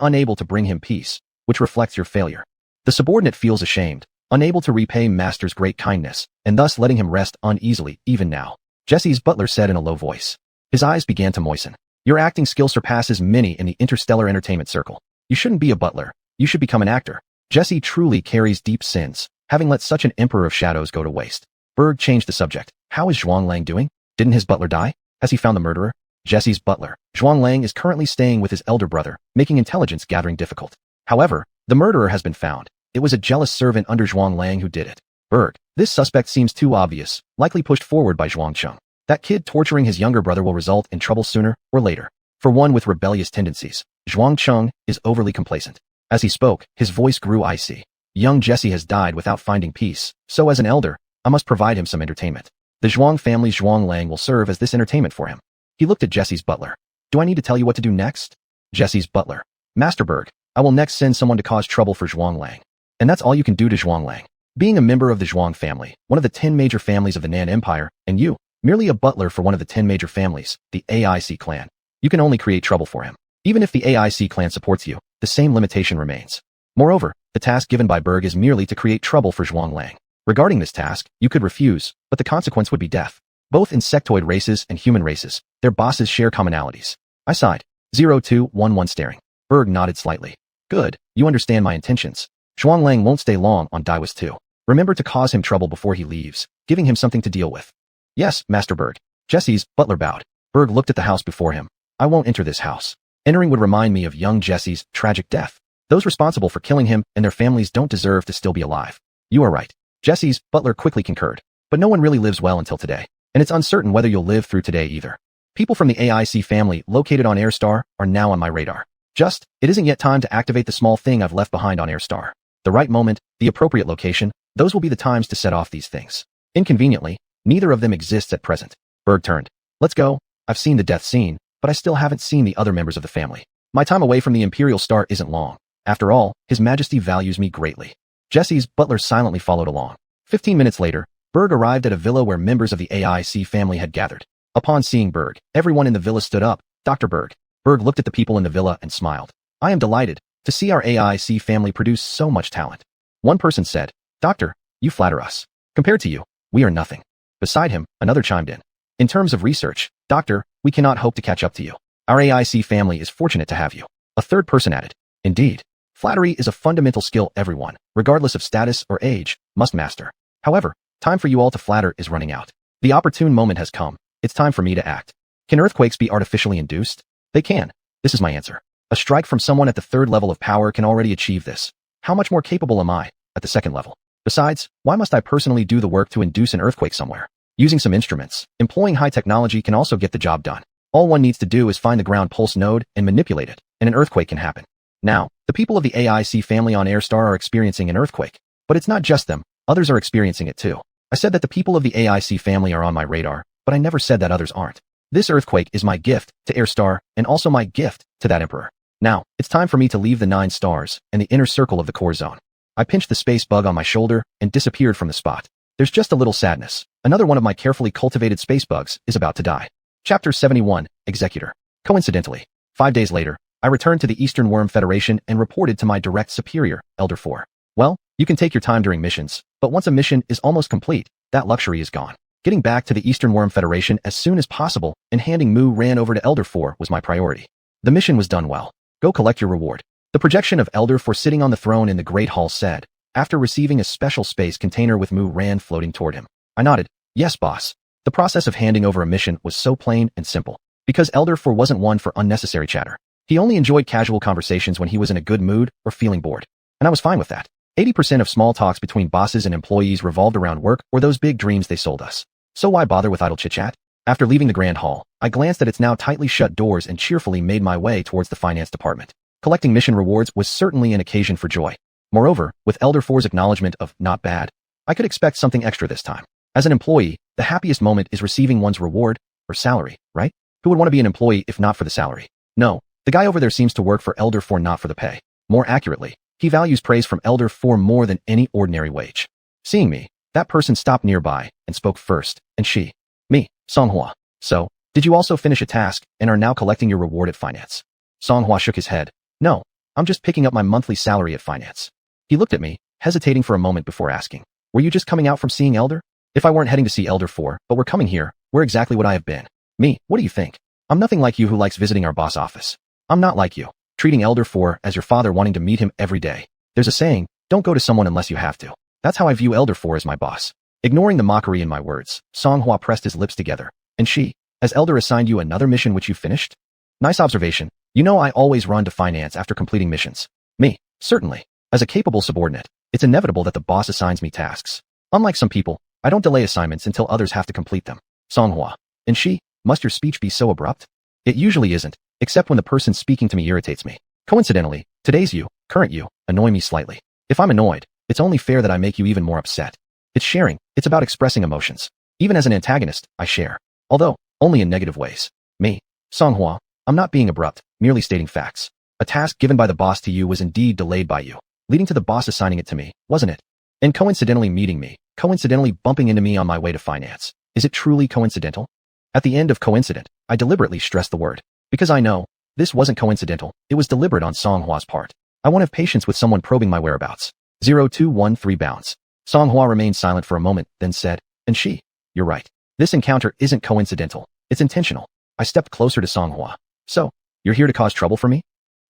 unable to bring him peace, which reflects your failure. The subordinate feels ashamed, unable to repay Master's great kindness, and thus letting him rest uneasily even now. Jesse's butler said in a low voice. His eyes began to moisten. Your acting skill surpasses many in the interstellar entertainment circle. You shouldn't be a butler. You should become an actor. Jesse truly carries deep sins, having let such an emperor of shadows go to waste. Berg changed the subject. How is Zhuang Lang doing? Didn't his butler die? Has he found the murderer? Jesse's butler. Zhuang Lang is currently staying with his elder brother, making intelligence gathering difficult. However, the murderer has been found. It was a jealous servant under Zhuang Lang who did it. Berg. This suspect seems too obvious, likely pushed forward by Zhuang Cheng. That kid torturing his younger brother will result in trouble sooner or later. For one with rebellious tendencies, Zhuang Cheng is overly complacent. As he spoke, his voice grew icy. Young Jesse has died without finding peace, so as an elder, I must provide him some entertainment. The Zhuang family's Zhuang Lang will serve as this entertainment for him. He looked at Jesse's butler. Do I need to tell you what to do next? Jesse's butler. Master Berg, I will next send someone to cause trouble for Zhuang Lang. And that's all you can do to Zhuang Lang. Being a member of the Zhuang family, one of the 10 major families of the Nan Empire, and you, merely a butler for one of the 10 major families, the AIC clan. You can only create trouble for him. Even if the AIC clan supports you, the same limitation remains. Moreover, the task given by Berg is merely to create trouble for Zhuang Lang. Regarding this task, you could refuse, but the consequence would be death. Both insectoid races and human races, their bosses share commonalities. I sighed. 0211 staring. Berg nodded slightly. Good, you understand my intentions. Zhuang Lang won't stay long on Daiwas 2. Remember to cause him trouble before he leaves, giving him something to deal with. Yes, Master Berg. Jesse's butler bowed. Berg looked at the house before him. I won't enter this house. Entering would remind me of young Jesse's tragic death. Those responsible for killing him and their families don't deserve to still be alive. You are right. Jesse's butler quickly concurred. But no one really lives well until today. And it's uncertain whether you'll live through today either. People from the AIC family located on Airstar are now on my radar. It isn't yet time to activate the small thing I've left behind on Airstar. The right moment, the appropriate location, those will be the times to set off these things. Inconveniently, neither of them exists at present. Berg turned. Let's go. I've seen the death scene, but I still haven't seen the other members of the family. My time away from the Imperial Star isn't long. After all, His Majesty values me greatly. Jesse's butler silently followed along. 15 minutes later, Berg arrived at a villa where members of the AIC family had gathered. Upon seeing Berg, everyone in the villa stood up. Dr. Berg. Berg looked at the people in the villa and smiled. I am delighted to see our AIC family produce so much talent. One person said, Doctor, you flatter us. Compared to you, we are nothing. Beside him, another chimed in. In terms of research, Doctor, we cannot hope to catch up to you. Our AIC family is fortunate to have you. A third person added. Indeed. Flattery is a fundamental skill everyone, regardless of status or age, must master. However, time for you all to flatter is running out. The opportune moment has come. It's time for me to act. Can earthquakes be artificially induced? They can. This is my answer. A strike from someone at the third level of power can already achieve this. How much more capable am I at the second level? Besides, why must I personally do the work to induce an earthquake somewhere? Using some instruments, employing high technology can also get the job done. All one needs to do is find the ground pulse node and manipulate it, and an earthquake can happen. Now, the people of the AIC family on Airstar are experiencing an earthquake. But it's not just them, others are experiencing it too. I said that the people of the AIC family are on my radar, but I never said that others aren't. This earthquake is my gift to Airstar and also my gift to that emperor. Now, it's time for me to leave the 9 stars and the inner circle of the core zone. I pinched the space bug on my shoulder and disappeared from the spot. There's just a little sadness. Another one of my carefully cultivated space bugs is about to die. Chapter 71, Executor. Coincidentally, 5 days later, I returned to the Eastern Worm Federation and reported to my direct superior, Elder 4. Well, you can take your time during missions, but once a mission is almost complete, that luxury is gone. Getting back to the Eastern Worm Federation as soon as possible and handing Mu Ran over to Elder 4 was my priority. The mission was done well. Go collect your reward. The projection of Elder 4 sitting on the throne in the Great Hall said, after receiving a special space container with Mu Ran floating toward him. I nodded. Yes, boss. The process of handing over a mission was so plain and simple. Because Elder 4 wasn't one for unnecessary chatter. He only enjoyed casual conversations when he was in a good mood or feeling bored. And I was fine with that. 80% of small talks between bosses and employees revolved around work or those big dreams they sold us. So why bother with idle chit-chat? After leaving the Grand Hall, I glanced at its now tightly shut doors and cheerfully made my way towards the finance department. Collecting mission rewards was certainly an occasion for joy. Moreover, with Elder 4's acknowledgement of not bad, I could expect something extra this time. As an employee, the happiest moment is receiving one's reward or salary, right? Who would want to be an employee if not for the salary? No, the guy over there seems to work for Elder 4 not for the pay. More accurately, he values praise from Elder 4 more than any ordinary wage. Seeing me, that person stopped nearby and spoke first, and she, me, Songhua. So, did you also finish a task and are now collecting your reward at finance? Songhua shook his head. No, I'm just picking up my monthly salary at finance. He looked at me, hesitating for a moment before asking, were you just coming out from seeing Elder? If I weren't heading to see Elder 4, but were coming here, where exactly would I have been? Me, what do you think? I'm nothing like you who likes visiting our boss office. I'm not like you, treating Elder 4 as your father wanting to meet him every day. There's a saying, don't go to someone unless you have to. That's how I view Elder 4 as my boss. Ignoring the mockery in my words, Songhua pressed his lips together. And she, has Elder assigned you another mission which you finished? Nice observation. You know I always run to finance after completing missions. Me, certainly. As a capable subordinate, it's inevitable that the boss assigns me tasks. Unlike some people, I don't delay assignments until others have to complete them. Songhua. And she, must your speech be so abrupt? It usually isn't, except when the person speaking to me irritates me. Coincidentally, today's you, current you, annoy me slightly. If I'm annoyed, it's only fair that I make you even more upset. It's sharing, it's about expressing emotions. Even as an antagonist, I share. Although, only in negative ways. Me, Songhua, I'm not being abrupt, merely stating facts. A task given by the boss to you was indeed delayed by you, leading to the boss assigning it to me, wasn't it? And coincidentally meeting me, coincidentally bumping into me on my way to finance. Is it truly coincidental? At the end of coincident, I deliberately stressed the word. Because I know, this wasn't coincidental, it was deliberate on Songhua's part. I won't have patience with someone probing my whereabouts. 0213 bounce. Songhua remained silent for a moment, then said, and she, you're right. This encounter isn't coincidental, it's intentional. I stepped closer to Songhua. So, you're here to cause trouble for me?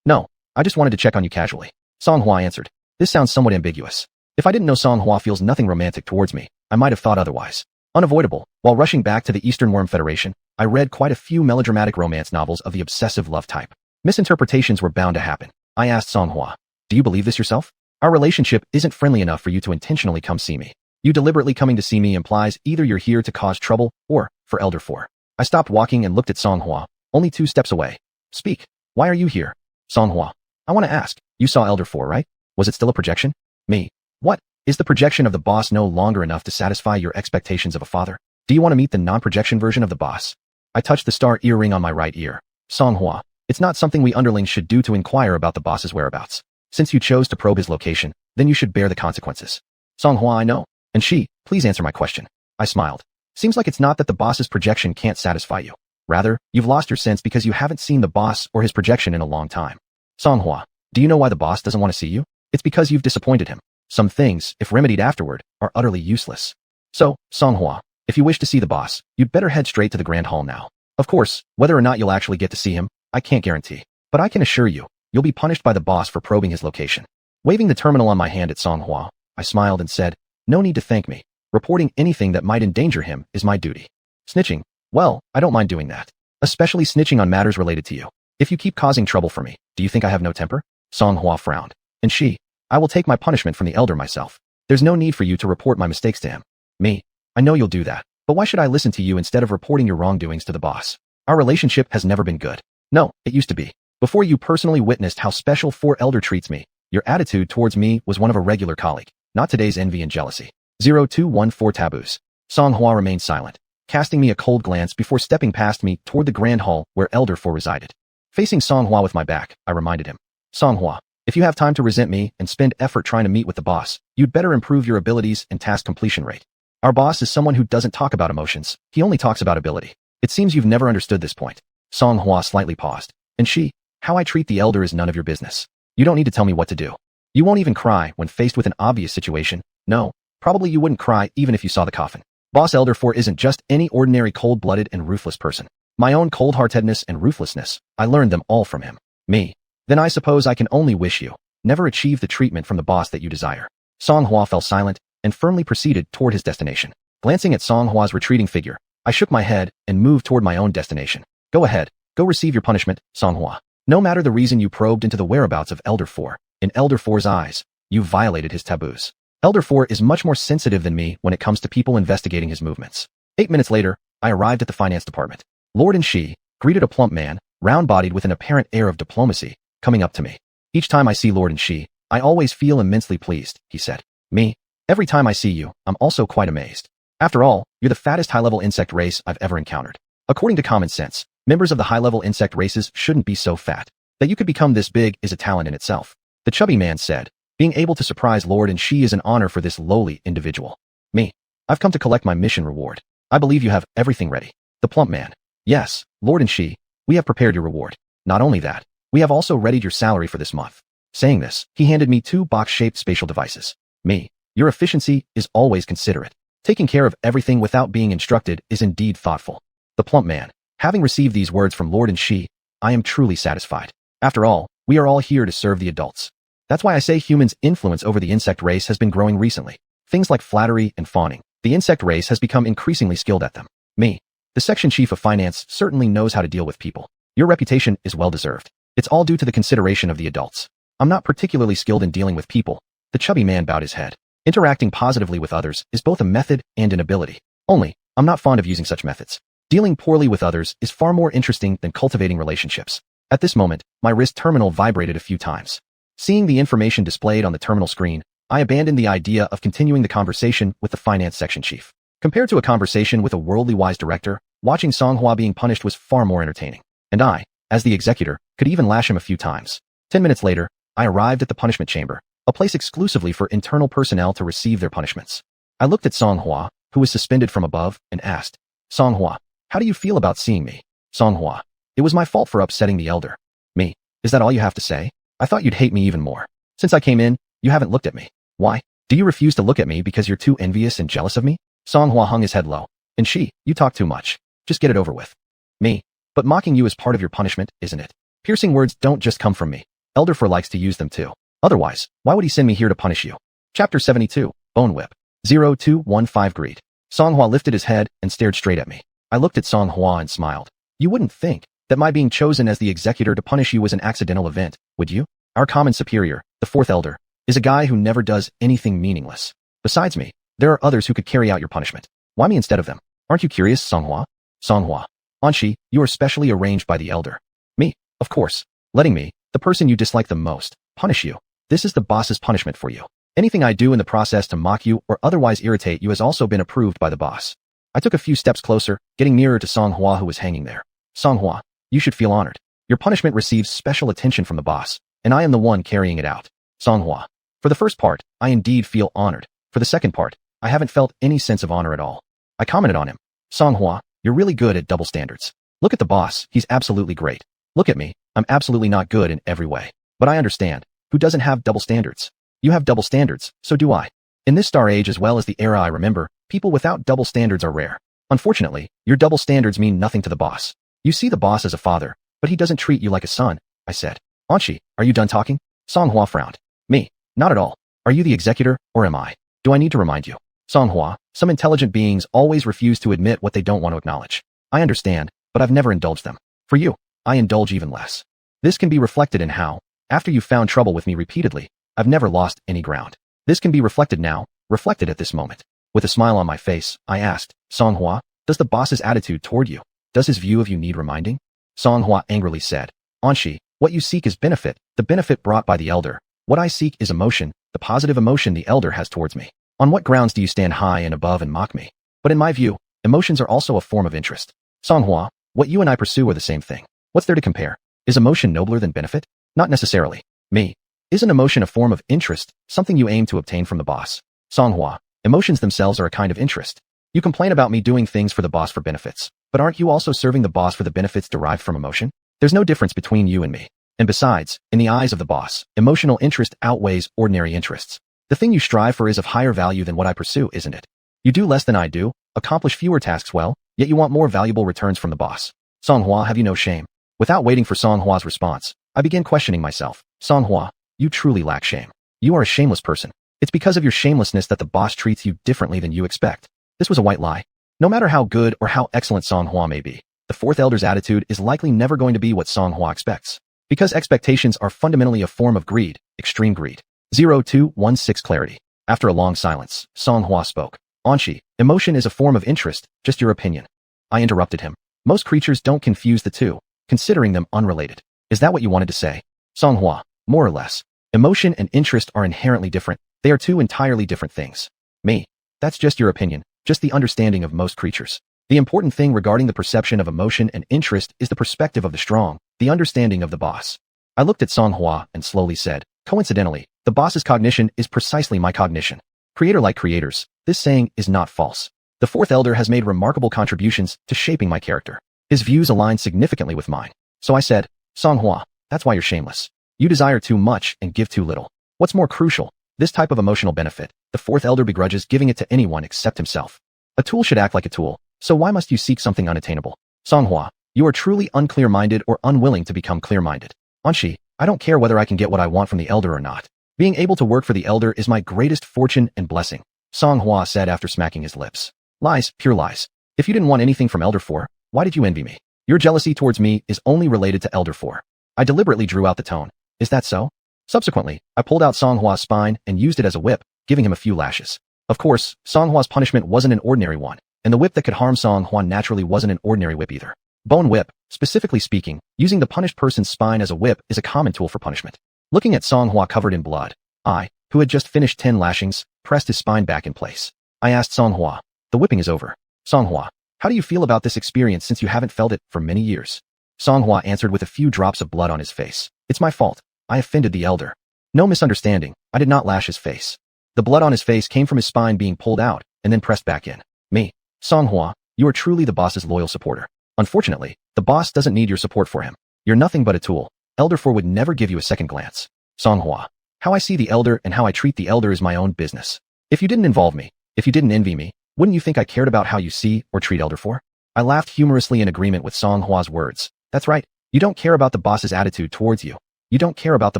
No, I just wanted to check on you casually. Songhua answered. This sounds somewhat ambiguous. If I didn't know Songhua feels nothing romantic towards me, I might have thought otherwise. Unavoidable, while rushing back to the Eastern Worm Federation, I read quite a few melodramatic romance novels of the obsessive love type. Misinterpretations were bound to happen. I asked Songhua, do you believe this yourself? Our relationship isn't friendly enough for you to intentionally come see me. You deliberately coming to see me implies either you're here to cause trouble or for Elder 4. I stopped walking and looked at Songhua, only 2 steps away. Speak. Why are you here? Songhua. I want to ask, you saw Elder 4, right? Was it still a projection? Me. What? Is the projection of the boss no longer enough to satisfy your expectations of a father? Do you want to meet the non-projection version of the boss? I touched the star earring on my right ear. Songhua. It's not something we underlings should do to inquire about the boss's whereabouts. Since you chose to probe his location, then you should bear the consequences. Songhua, I know. And she, please answer my question. I smiled. Seems like it's not that the boss's projection can't satisfy you. Rather, you've lost your sense because you haven't seen the boss or his projection in a long time. Songhua, do you know why the boss doesn't want to see you? It's because you've disappointed him. Some things, if remedied afterward, are utterly useless. So, Songhua, if you wish to see the boss, you'd better head straight to the Grand Hall now. Of course, whether or not you'll actually get to see him, I can't guarantee. But I can assure you, you'll be punished by the boss for probing his location. Waving the terminal on my hand at Songhua, I smiled and said, no need to thank me. Reporting anything that might endanger him is my duty. Snitching? Well, I don't mind doing that. Especially snitching on matters related to you. If you keep causing trouble for me, do you think I have no temper? Songhua frowned. And she, I will take my punishment from the elder myself. There's no need for you to report my mistakes to him. Me, I know you'll do that, but why should I listen to you instead of reporting your wrongdoings to the boss? Our relationship has never been good. No, it used to be. Before you personally witnessed how special 4 Elder treats me, your attitude towards me was one of a regular colleague, not today's envy and jealousy. 0214 taboos. Songhua remained silent, casting me a cold glance before stepping past me toward the Grand Hall where Elder 4 resided. Facing Songhua with my back, I reminded him. Songhua, if you have time to resent me and spend effort trying to meet with the boss, you'd better improve your abilities and task completion rate. Our boss is someone who doesn't talk about emotions, he only talks about ability. It seems you've never understood this point. Songhua slightly paused. And she, how I treat the elder is none of your business. You don't need to tell me what to do. You won't even cry when faced with an obvious situation. No, probably you wouldn't cry even if you saw the coffin. Boss Elder 4 isn't just any ordinary cold-blooded and ruthless person. My own cold-heartedness and ruthlessness, I learned them all from him. Me. Then I suppose I can only wish you never achieve the treatment from the boss that you desire. Song Hua fell silent and firmly proceeded toward his destination. Glancing at Song Hua's retreating figure, I shook my head and moved toward my own destination. Go ahead. Go receive your punishment, Song Hua. No matter the reason you probed into the whereabouts of Elder 4, in Elder 4's eyes, you violated his taboos. Elder 4 is much more sensitive than me when it comes to people investigating his movements. 8 minutes later, I arrived at the finance department. Lord and Shi greeted a plump man, round-bodied with an apparent air of diplomacy, coming up to me. Each time I see Lord and Shi, I always feel immensely pleased, he said. Me? Every time I see you, I'm also quite amazed. After all, you're the fattest high-level insect race I've ever encountered. According to common sense, members of the high-level insect races shouldn't be so fat. That you could become this big is a talent in itself. The chubby man said. Being able to surprise Lord and Shi is an honor for this lowly individual. Me. I've come to collect my mission reward. I believe you have everything ready. The plump man. Yes, Lord and Shi, we have prepared your reward. Not only that, we have also readied your salary for this month. Saying this, he handed me 2 box-shaped spatial devices. Me. Your efficiency is always considerate. Taking care of everything without being instructed is indeed thoughtful. The plump man. Having received these words from Lord and Shi, I am truly satisfied. After all, we are all here to serve the adults. That's why I say humans' influence over the insect race has been growing recently. Things like flattery and fawning. The insect race has become increasingly skilled at them. Me. The section chief of finance certainly knows how to deal with people. Your reputation is well deserved. It's all due to the consideration of the adults. I'm not particularly skilled in dealing with people. The chubby man bowed his head. Interacting positively with others is both a method and an ability. Only, I'm not fond of using such methods. Dealing poorly with others is far more interesting than cultivating relationships. At this moment, my wrist terminal vibrated a few times. Seeing the information displayed on the terminal screen, I abandoned the idea of continuing the conversation with the finance section chief. Compared to a conversation with a worldly wise director, watching Song Hua being punished was far more entertaining. And I, as the executor, could even lash him a few times. 10 minutes later, I arrived at the punishment chamber, a place exclusively for internal personnel to receive their punishments. I looked at Song Hua, who was suspended from above, and asked, Song Hua, how do you feel about seeing me? Song Hua, it was my fault for upsetting the elder. Me, is that all you have to say? I thought you'd hate me even more. Since I came in, you haven't looked at me. Why? Do you refuse to look at me because you're too envious and jealous of me? Song Hua hung his head low. And Shi, you talk too much. Just get it over with. Me. But mocking you is part of your punishment, isn't it? Piercing words don't just come from me. Elder 4 likes to use them too. Otherwise, why would he send me here to punish you? Chapter 72, Bone Whip. 0215 Greet. Song Hua lifted his head and stared straight at me. I looked at Song Hua and smiled. You wouldn't think that my being chosen as the executor to punish you was an accidental event, would you? Our common superior, the 4th elder, is a guy who never does anything meaningless. Besides me, there are others who could carry out your punishment. Why me instead of them? Aren't you curious, Song Hua? Song Hua. Anshi, you are specially arranged by the elder. Me, of course. Letting me, the person you dislike the most, punish you. This is the boss's punishment for you. Anything I do in the process to mock you or otherwise irritate you has also been approved by the boss. I took a few steps closer, getting nearer to Song Hua who was hanging there. Song Hua, you should feel honored. Your punishment receives special attention from the boss, and I am the one carrying it out. Song Hua. For the first part, I indeed feel honored. For the second part, I haven't felt any sense of honor at all. I commented on him. Song Hua, you're really good at double standards. Look at the boss, he's absolutely great. Look at me, I'm absolutely not good in every way. But I understand. Who doesn't have double standards? You have double standards, so do I. In this star age as well as the era I remember, people without double standards are rare. Unfortunately, your double standards mean nothing to the boss. You see the boss as a father, but he doesn't treat you like a son, I said. Anshi, are you done talking? Song Hua frowned. Me, not at all. Are you the executor, or am I? Do I need to remind you? Song Hua, some intelligent beings always refuse to admit what they don't want to acknowledge. I understand, but I've never indulged them. For you, I indulge even less. This can be reflected in how, after you've found trouble with me repeatedly, I've never lost any ground. This can be reflected now, reflected at this moment. With a smile on my face, I asked, Song Hua, does the boss's attitude toward you, does his view of you need reminding? Song Hua angrily said, Anshi, what you seek is benefit, the benefit brought by the elder. What I seek is emotion, the positive emotion the elder has towards me. On what grounds do you stand high and above and mock me? But in my view, emotions are also a form of interest. Song Hua, what you and I pursue are the same thing. What's there to compare? Is emotion nobler than benefit? Not necessarily. Me. Isn't emotion a form of interest, something you aim to obtain from the boss? Song Hua, emotions themselves are a kind of interest. You complain about me doing things for the boss for benefits, but aren't you also serving the boss for the benefits derived from emotion? There's no difference between you and me. And besides, in the eyes of the boss, emotional interest outweighs ordinary interests. The thing you strive for is of higher value than what I pursue, isn't it? You do less than I do, accomplish fewer tasks well, yet you want more valuable returns from the boss. Songhua, have you no shame? Without waiting for Songhua's response, I began questioning myself. Songhua, you truly lack shame. You are a shameless person. It's because of your shamelessness that the boss treats you differently than you expect. This was a white lie. No matter how good or how excellent Songhua may be, the fourth elder's attitude is likely never going to be what Songhua expects. Because expectations are fundamentally a form of greed, extreme greed. 0216 Clarity. After a long silence, Songhua spoke. Anshi, emotion is a form of interest, just your opinion. I interrupted him. Most creatures don't confuse the two, considering them unrelated. Is that what you wanted to say? Songhua, more or less. Emotion and interest are inherently different. They are two entirely different things. Me. That's just your opinion, just the understanding of most creatures. The important thing regarding the perception of emotion and interest is the perspective of the strong, the understanding of the boss. I looked at Songhua and slowly said, coincidentally, the boss's cognition is precisely my cognition. Creator like creators, this saying is not false. The fourth elder has made remarkable contributions to shaping my character. His views align significantly with mine. So I said, Songhua, that's why you're shameless. You desire too much and give too little. What's more crucial? This type of emotional benefit, the fourth elder begrudges giving it to anyone except himself. A tool should act like a tool, so why must you seek something unattainable? Songhua, you are truly unclear-minded or unwilling to become clear-minded. Anshi, I don't care whether I can get what I want from the elder or not. Being able to work for the elder is my greatest fortune and blessing, Songhua said after smacking his lips. Lies, pure lies. If you didn't want anything from Elder 4, why did you envy me? Your jealousy towards me is only related to Elder 4. I deliberately drew out the tone. Is that so? Subsequently, I pulled out Songhua's spine and used it as a whip, giving him a few lashes. Of course, Songhua's punishment wasn't an ordinary one, and the whip that could harm Songhua naturally wasn't an ordinary whip either. Bone whip, specifically speaking, using the punished person's spine as a whip is a common tool for punishment. Looking at Songhua covered in blood, I, who had just finished 10 lashings, pressed his spine back in place. I asked Songhua, the whipping is over. Songhua, how do you feel about this experience since you haven't felt it for many years? Songhua answered with a few drops of blood on his face. It's my fault. I offended the elder. No misunderstanding, I did not lash his face. The blood on his face came from his spine being pulled out and then pressed back in. Me. Songhua, you are truly the boss's loyal supporter. Unfortunately, the boss doesn't need your support for him. You're nothing but a tool. Elder 4 would never give you a second glance. Songhua, how I see the elder and how I treat the elder is my own business. If you didn't involve me, if you didn't envy me, wouldn't you think I cared about how you see or treat Elder 4? I laughed humorously in agreement with Songhua's words. That's right. You don't care about the boss's attitude towards you. You don't care about the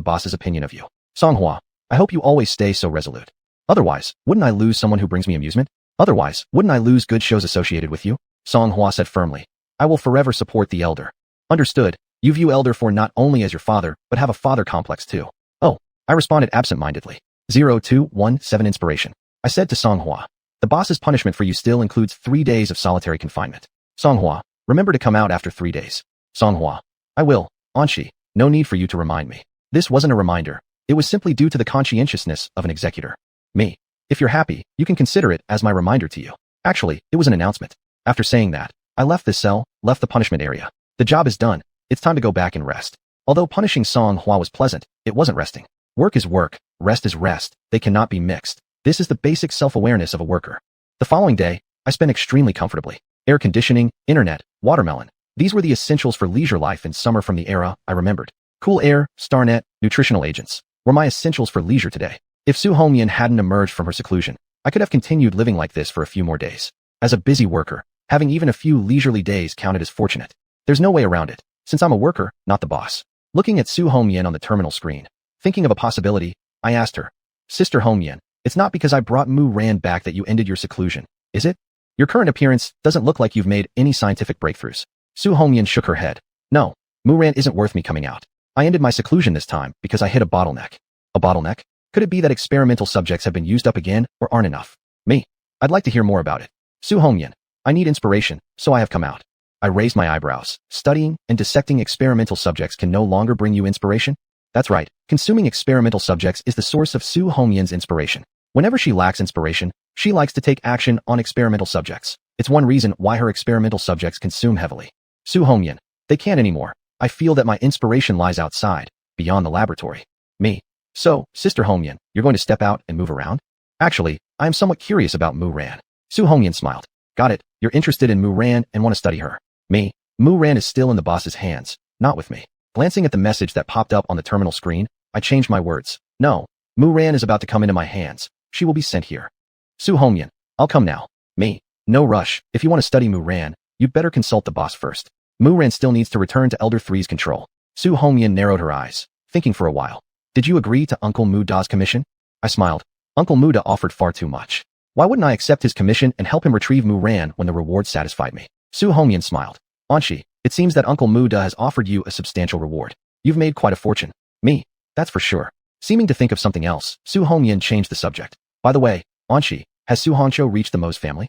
boss's opinion of you. Songhua, I hope you always stay so resolute. Otherwise, wouldn't I lose someone who brings me amusement? Otherwise, wouldn't I lose good shows associated with you? Songhua said firmly. I will forever support the elder. Understood. You view Elder 4 not only as your father, but have a father complex too. Oh, I responded absent-mindedly. 0217 Inspiration. I said to Songhua, the boss's punishment for you still includes 3 days of solitary confinement. Songhua, remember to come out after 3 days. Songhua, I will. Anshi, no need for you to remind me. This wasn't a reminder. It was simply due to the conscientiousness of an executor. Me. If you're happy, you can consider it as my reminder to you. Actually, it was an announcement. After saying that, I left this cell, left the punishment area. The job is done. It's time to go back and rest. Although punishing Songhua was pleasant, it wasn't resting. Work is work, rest is rest. They cannot be mixed. This is the basic self-awareness of a worker. The following day, I spent extremely comfortably. Air conditioning, internet, watermelon. These were the essentials for leisure life in summer from the era I remembered. Cool air, starnet, nutritional agents were my essentials for leisure today. If Su Homian hadn't emerged from her seclusion, I could have continued living like this for a few more days. As a busy worker, having even a few leisurely days counted as fortunate. There's no way around it, since I'm a worker, not the boss. Looking at Su Homian on the terminal screen, thinking of a possibility, I asked her, Sister Homian, it's not because I brought Mu Ran back that you ended your seclusion, is it? Your current appearance doesn't look like you've made any scientific breakthroughs. Su Homian shook her head. No, Mu Ran isn't worth me coming out. I ended my seclusion this time because I hit a bottleneck. A bottleneck? Could it be that experimental subjects have been used up again or aren't enough? Me. I'd like to hear more about it. Su Homian, I need inspiration, so I have come out. I raised my eyebrows. Studying and dissecting experimental subjects can no longer bring you inspiration? That's right. Consuming experimental subjects is the source of Su Homian's inspiration. Whenever she lacks inspiration, she likes to take action on experimental subjects. It's one reason why her experimental subjects consume heavily. Su Homian, they can't anymore. I feel that my inspiration lies outside, beyond the laboratory. Me. So, Sister Homian, you're going to step out and move around? Actually, I am somewhat curious about Mu Ran. Su Homian smiled. Got it. You're interested in Mu Ran and want to study her. Me. Mu Ran is still in the boss's hands, not with me. Glancing at the message that popped up on the terminal screen, I changed my words. No. Mu Ran is about to come into my hands. She will be sent here. Su Homian, I'll come now. Me. No rush. If you want to study Mu Ran, you'd better consult the boss first. Mu Ran still needs to return to Elder Three's control. Su Hongyan narrowed her eyes, thinking for a while. Did you agree to Uncle Mu Da's commission? I smiled. Uncle Mu Da offered far too much. Why wouldn't I accept his commission and help him retrieve Mu Ran when the reward satisfied me? Su Hongyan smiled. Anshi, it seems that Uncle Mu Da has offered you a substantial reward. You've made quite a fortune. Me, that's for sure. Seeming to think of something else, Su Hongyan changed the subject. By the way, Anshi, has Su Hongqiu reached the Mo's family?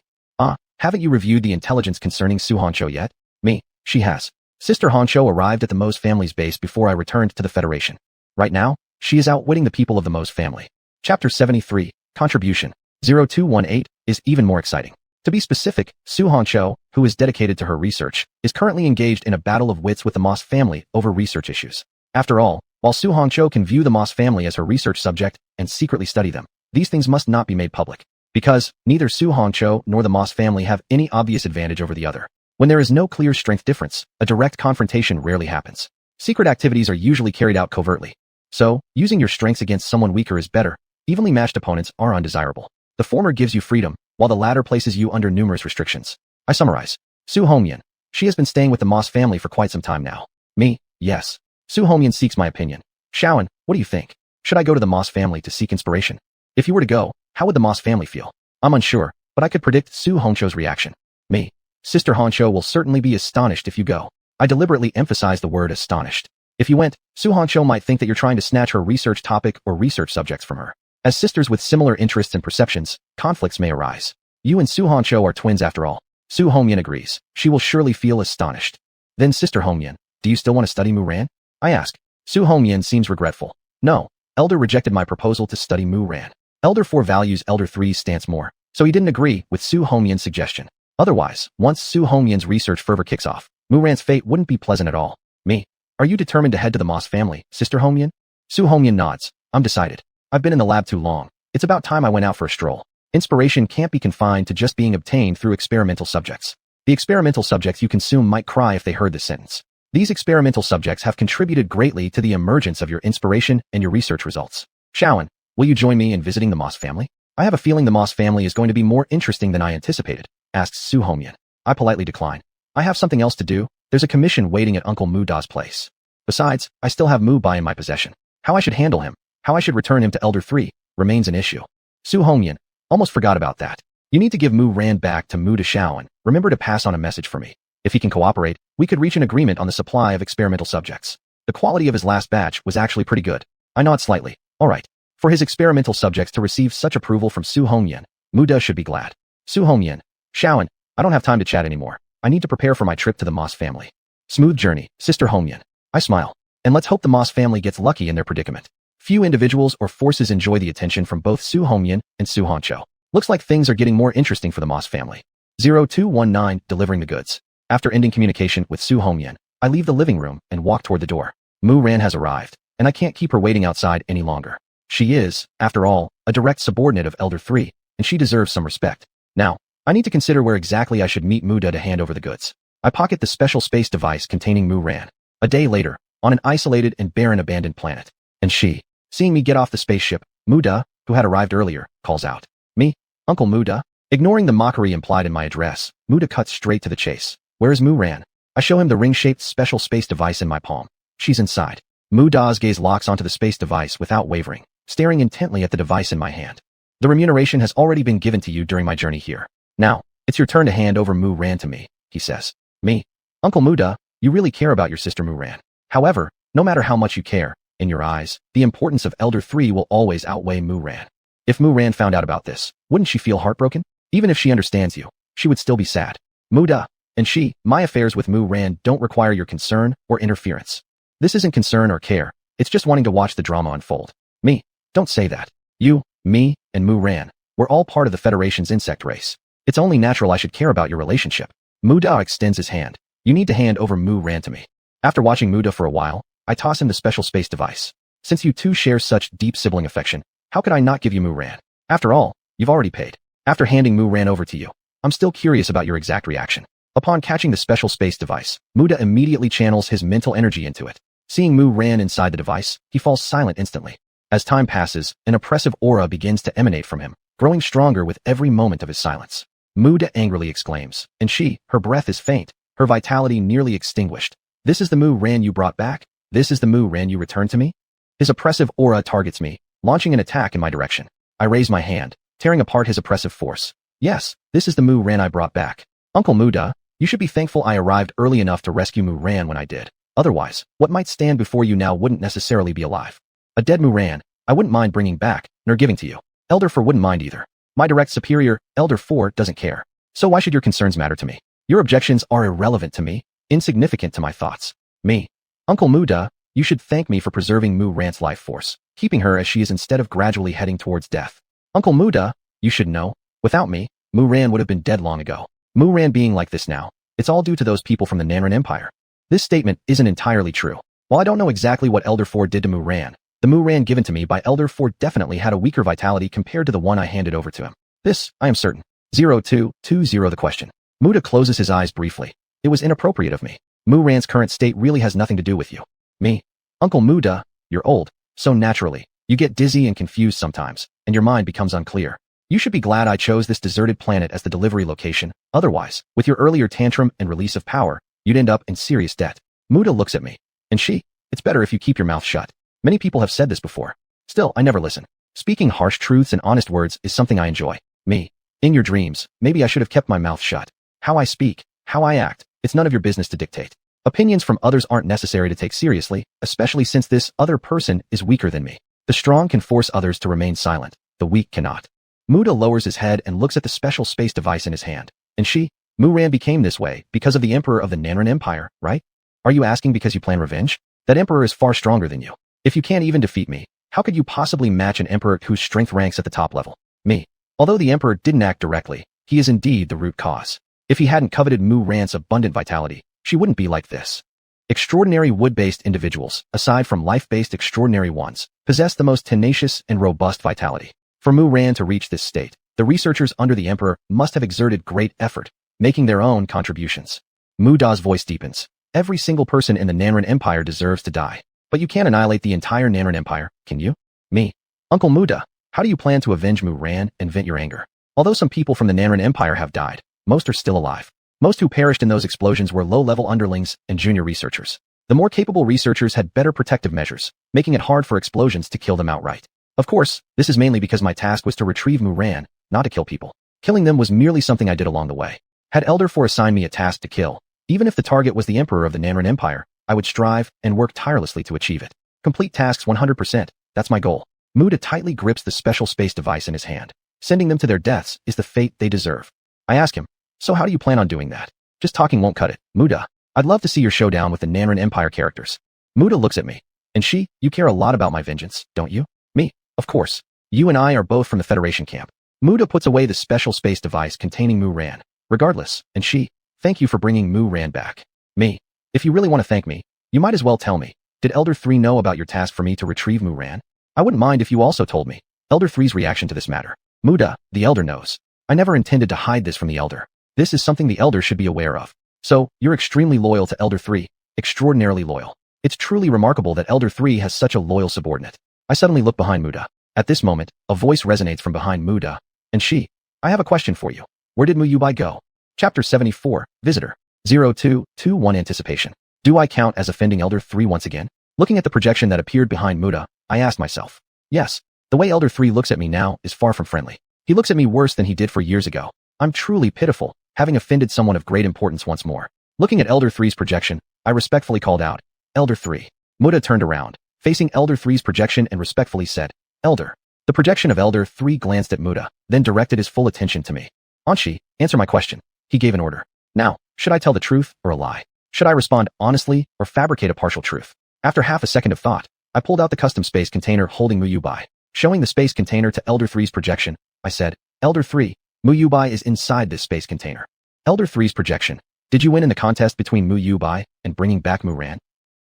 Haven't you reviewed the intelligence concerning Su Hongqiu yet? Me, she has. Sister Hongqiu arrived at the Mo's family's base before I returned to the Federation. Right now, she is outwitting the people of the Mo's family. Chapter 73, Contribution 0218, is even more exciting. To be specific, Su Hongqiu, who is dedicated to her research, is currently engaged in a battle of wits with the Mo's family over research issues. After all, while Su Hongqiu can view the Mo's family as her research subject and secretly study them, these things must not be made public. Because neither Su Hongqiu nor the Mo's family have any obvious advantage over the other. When there is no clear strength difference, a direct confrontation rarely happens. Secret activities are usually carried out covertly. So, using your strengths against someone weaker is better. Evenly matched opponents are undesirable. The former gives you freedom, while the latter places you under numerous restrictions. I summarize. Su Hongyan. She has been staying with the Mo's family for quite some time now. Me, yes. Su Hongyan seeks my opinion. Shaoan, what do you think? Should I go to the Mo's family to seek inspiration? If you were to go, how would the Mo's family feel? I'm unsure, but I could predict Su Hongqiu's reaction. Me. Sister Hongqiu will certainly be astonished if you go. I deliberately emphasize the word astonished. If you went, Su Hongqiu might think that you're trying to snatch her research topic or research subjects from her. As sisters with similar interests and perceptions, conflicts may arise. You and Su Hongqiu are twins after all. Su Hongyan agrees. She will surely feel astonished. Then Sister Hongyan, do you still want to study Mu Ran? I ask. Su Hongyan seems regretful. No, Elder rejected my proposal to study Mu Ran. Elder 4 values Elder 3's stance more, so he didn't agree with Su Hongyan's suggestion. Otherwise, once Su Hongyan's research fervor kicks off, Mu Ran's fate wouldn't be pleasant at all. Me. Are you determined to head to the Mo's family, Sister Hongyan? Su Hongyan nods. I'm decided. I've been in the lab too long. It's about time I went out for a stroll. Inspiration can't be confined to just being obtained through experimental subjects. The experimental subjects you consume might cry if they heard this sentence. These experimental subjects have contributed greatly to the emergence of your inspiration and your research results. Shaoan, will you join me in visiting the Mo's family? I have a feeling the Mo's family is going to be more interesting than I anticipated, asks Su Hongyan. I politely decline. I have something else to do. There's a commission waiting at Uncle Mu Da's place. Besides, I still have Mu Bai in my possession. How I should handle him, how I should return him to Elder 3, remains an issue. Su Hongyan, almost forgot about that. You need to give Mu Ran back to Mu Da Shaoan. Remember to pass on a message for me. If he can cooperate, we could reach an agreement on the supply of experimental subjects. The quality of his last batch was actually pretty good. I nod slightly. All right. For his experimental subjects to receive such approval from Su Hongyan, Mu Da should be glad. Su Hongyan, Shaoan, I don't have time to chat anymore. I need to prepare for my trip to the Mo's family. Smooth journey, Sister Hongyan. I smile. And let's hope the Mo's family gets lucky in their predicament. Few individuals or forces enjoy the attention from both Su Hongyan and Su Hongqiu. Looks like things are getting more interesting for the Mo's family. 0219, delivering the goods. After ending communication with Su Hongyan, I leave the living room and walk toward the door. Mu Ran has arrived, and I can't keep her waiting outside any longer. She is, after all, a direct subordinate of Elder 3, and she deserves some respect. Now, I need to consider where exactly I should meet Mu Da to hand over the goods. I pocket the special space device containing Mu Ran. A day later, on an isolated and barren abandoned planet. And she, seeing me get off the spaceship, Mu Da, who had arrived earlier, calls out. Me? Uncle Mu Da? Ignoring the mockery implied in my address, Mu Da cuts straight to the chase. Where is Mu Ran? I show him the ring-shaped special space device in my palm. She's inside. Mu Da's gaze locks onto the space device without wavering, staring intently at the device in my hand. The remuneration has already been given to you during my journey here. Now, it's your turn to hand over Mu Ran to me, he says. Me? Uncle Mu Da, you really care about your sister Mu Ran. However, no matter how much you care, in your eyes, the importance of Elder 3 will always outweigh Mu Ran. If Mu Ran found out about this, wouldn't she feel heartbroken? Even if she understands you, she would still be sad. Mu Da, and she, my affairs with Mu Ran don't require your concern or interference. This isn't concern or care, it's just wanting to watch the drama unfold. Me, don't say that. You, me, and Mu Ran, we're all part of the Federation's insect race. It's only natural I should care about your relationship. Mu Da extends his hand. You need to hand over Mu Ran to me. After watching Mu Da for a while, I toss him the special space device. Since you two share such deep sibling affection, how could I not give you Mu Ran? After all, you've already paid. After handing Mu Ran over to you, I'm still curious about your exact reaction. Upon catching the special space device, Mu Da immediately channels his mental energy into it. Seeing Mu Ran inside the device, he falls silent instantly. As time passes, an oppressive aura begins to emanate from him, growing stronger with every moment of his silence. Muda angrily exclaims, and her breath is faint, her vitality nearly extinguished. This is the Mu Ran you brought back? This is the Mu Ran you returned to me? His oppressive aura targets me, launching an attack in my direction. I raise my hand, tearing apart his oppressive force. Yes, this is the Mu Ran I brought back. Uncle Muda, you should be thankful I arrived early enough to rescue Mu Ran when I did. Otherwise, what might stand before you now wouldn't necessarily be alive. A dead Mu Ran, I wouldn't mind bringing back, nor giving to you. Elder 4 wouldn't mind either. My direct superior, Elder 4, doesn't care. So why should your concerns matter to me? Your objections are irrelevant to me, insignificant to my thoughts. Me. Uncle Muda, you should thank me for preserving Mu Ran's life force, keeping her as she is instead of gradually heading towards death. Uncle Muda, you should know, without me, Mu Ran would have been dead long ago. Mu Ran being like this now, it's all due to those people from the Nanran Empire. This statement isn't entirely true. While I don't know exactly what Elder 4 did to Mu Ran, the Mu Ran given to me by Elder 4 definitely had a weaker vitality compared to the one I handed over to him. This, I am certain. 0220 The question. Muda closes his eyes briefly. It was inappropriate of me. Mu Ran's current state really has nothing to do with you. Me. Uncle Muda, you're old, so naturally, you get dizzy and confused sometimes, and your mind becomes unclear. You should be glad I chose this deserted planet as the delivery location, otherwise, with your earlier tantrum and release of power, you'd end up in serious debt. Muda looks at me, and it's better if you keep your mouth shut. Many people have said this before. Still, I never listen. Speaking harsh truths and honest words is something I enjoy. Me. In your dreams, maybe I should have kept my mouth shut. How I speak, how I act, it's none of your business to dictate. Opinions from others aren't necessary to take seriously, especially since this other person is weaker than me. The strong can force others to remain silent. The weak cannot. Muda lowers his head and looks at the special space device in his hand. And Mu Ran became this way because of the Emperor of the Nanran Empire, right? Are you asking because you plan revenge? That Emperor is far stronger than you. If you can't even defeat me, how could you possibly match an Emperor whose strength ranks at the top level? Me. Although the Emperor didn't act directly, he is indeed the root cause. If he hadn't coveted Mu Ran's abundant vitality, she wouldn't be like this. Extraordinary wood-based individuals, aside from life-based extraordinary ones, possess the most tenacious and robust vitality. For Mu Ran to reach this state, the researchers under the Emperor must have exerted great effort, making their own contributions. Muda's voice deepens. Every single person in the Nanran Empire deserves to die. But you can't annihilate the entire Nanran Empire, can you? Me. Uncle Muda, how do you plan to avenge Mu Ran and vent your anger? Although some people from the Nanran Empire have died, most are still alive. Most who perished in those explosions were low-level underlings and junior researchers. The more capable researchers had better protective measures, making it hard for explosions to kill them outright. Of course, this is mainly because my task was to retrieve Mu Ran, not to kill people. Killing them was merely something I did along the way. Had Elder 4 assigned me a task to kill, even if the target was the Emperor of the Nanran Empire, I would strive and work tirelessly to achieve it. Complete tasks 100%, that's my goal. Muda tightly grips the special space device in his hand. Sending them to their deaths is the fate they deserve. I ask him, so how do you plan on doing that? Just talking won't cut it. Muda, I'd love to see your showdown with the Nanran Empire characters. Muda looks at me. And you care a lot about my vengeance, don't you? Me, of course. You and I are both from the Federation camp. Muda puts away the special space device containing Mu Ran. Regardless, and thank you for bringing Mu Ran back. Me, if you really want to thank me, you might as well tell me. Did Elder 3 know about your task for me to retrieve Mu Ran? I wouldn't mind if you also told me. Elder 3's reaction to this matter. Muda, the Elder knows. I never intended to hide this from the Elder. This is something the Elder should be aware of. So, you're extremely loyal to Elder 3, extraordinarily loyal. It's truly remarkable that Elder 3 has such a loyal subordinate. I suddenly look behind Muda. At this moment, a voice resonates from behind Muda. And I have a question for you. Where did Mu Yubai go? Chapter 74, Visitor. 0221 Anticipation. Do I count as offending Elder 3 once again? Looking at the projection that appeared behind Muda, I asked myself. Yes, the way Elder 3 looks at me now is far from friendly. He looks at me worse than he did 4 years ago. I'm truly pitiful, having offended someone of great importance once more. Looking at Elder 3's projection, I respectfully called out, Elder 3. Muda turned around, facing Elder 3's projection and respectfully said, Elder. The projection of Elder 3 glanced at Muda, then directed his full attention to me. Anshi, answer my question. He gave an order. Now, should I tell the truth or a lie? Should I respond honestly or fabricate a partial truth? After half a second of thought, I pulled out the custom space container holding Mu Yubai. Showing the space container to Elder 3's projection, I said, Elder 3, Mu Yubai is inside this space container. Elder 3's projection. Did you win in the contest between Mu Yubai and bringing back Mu Ran?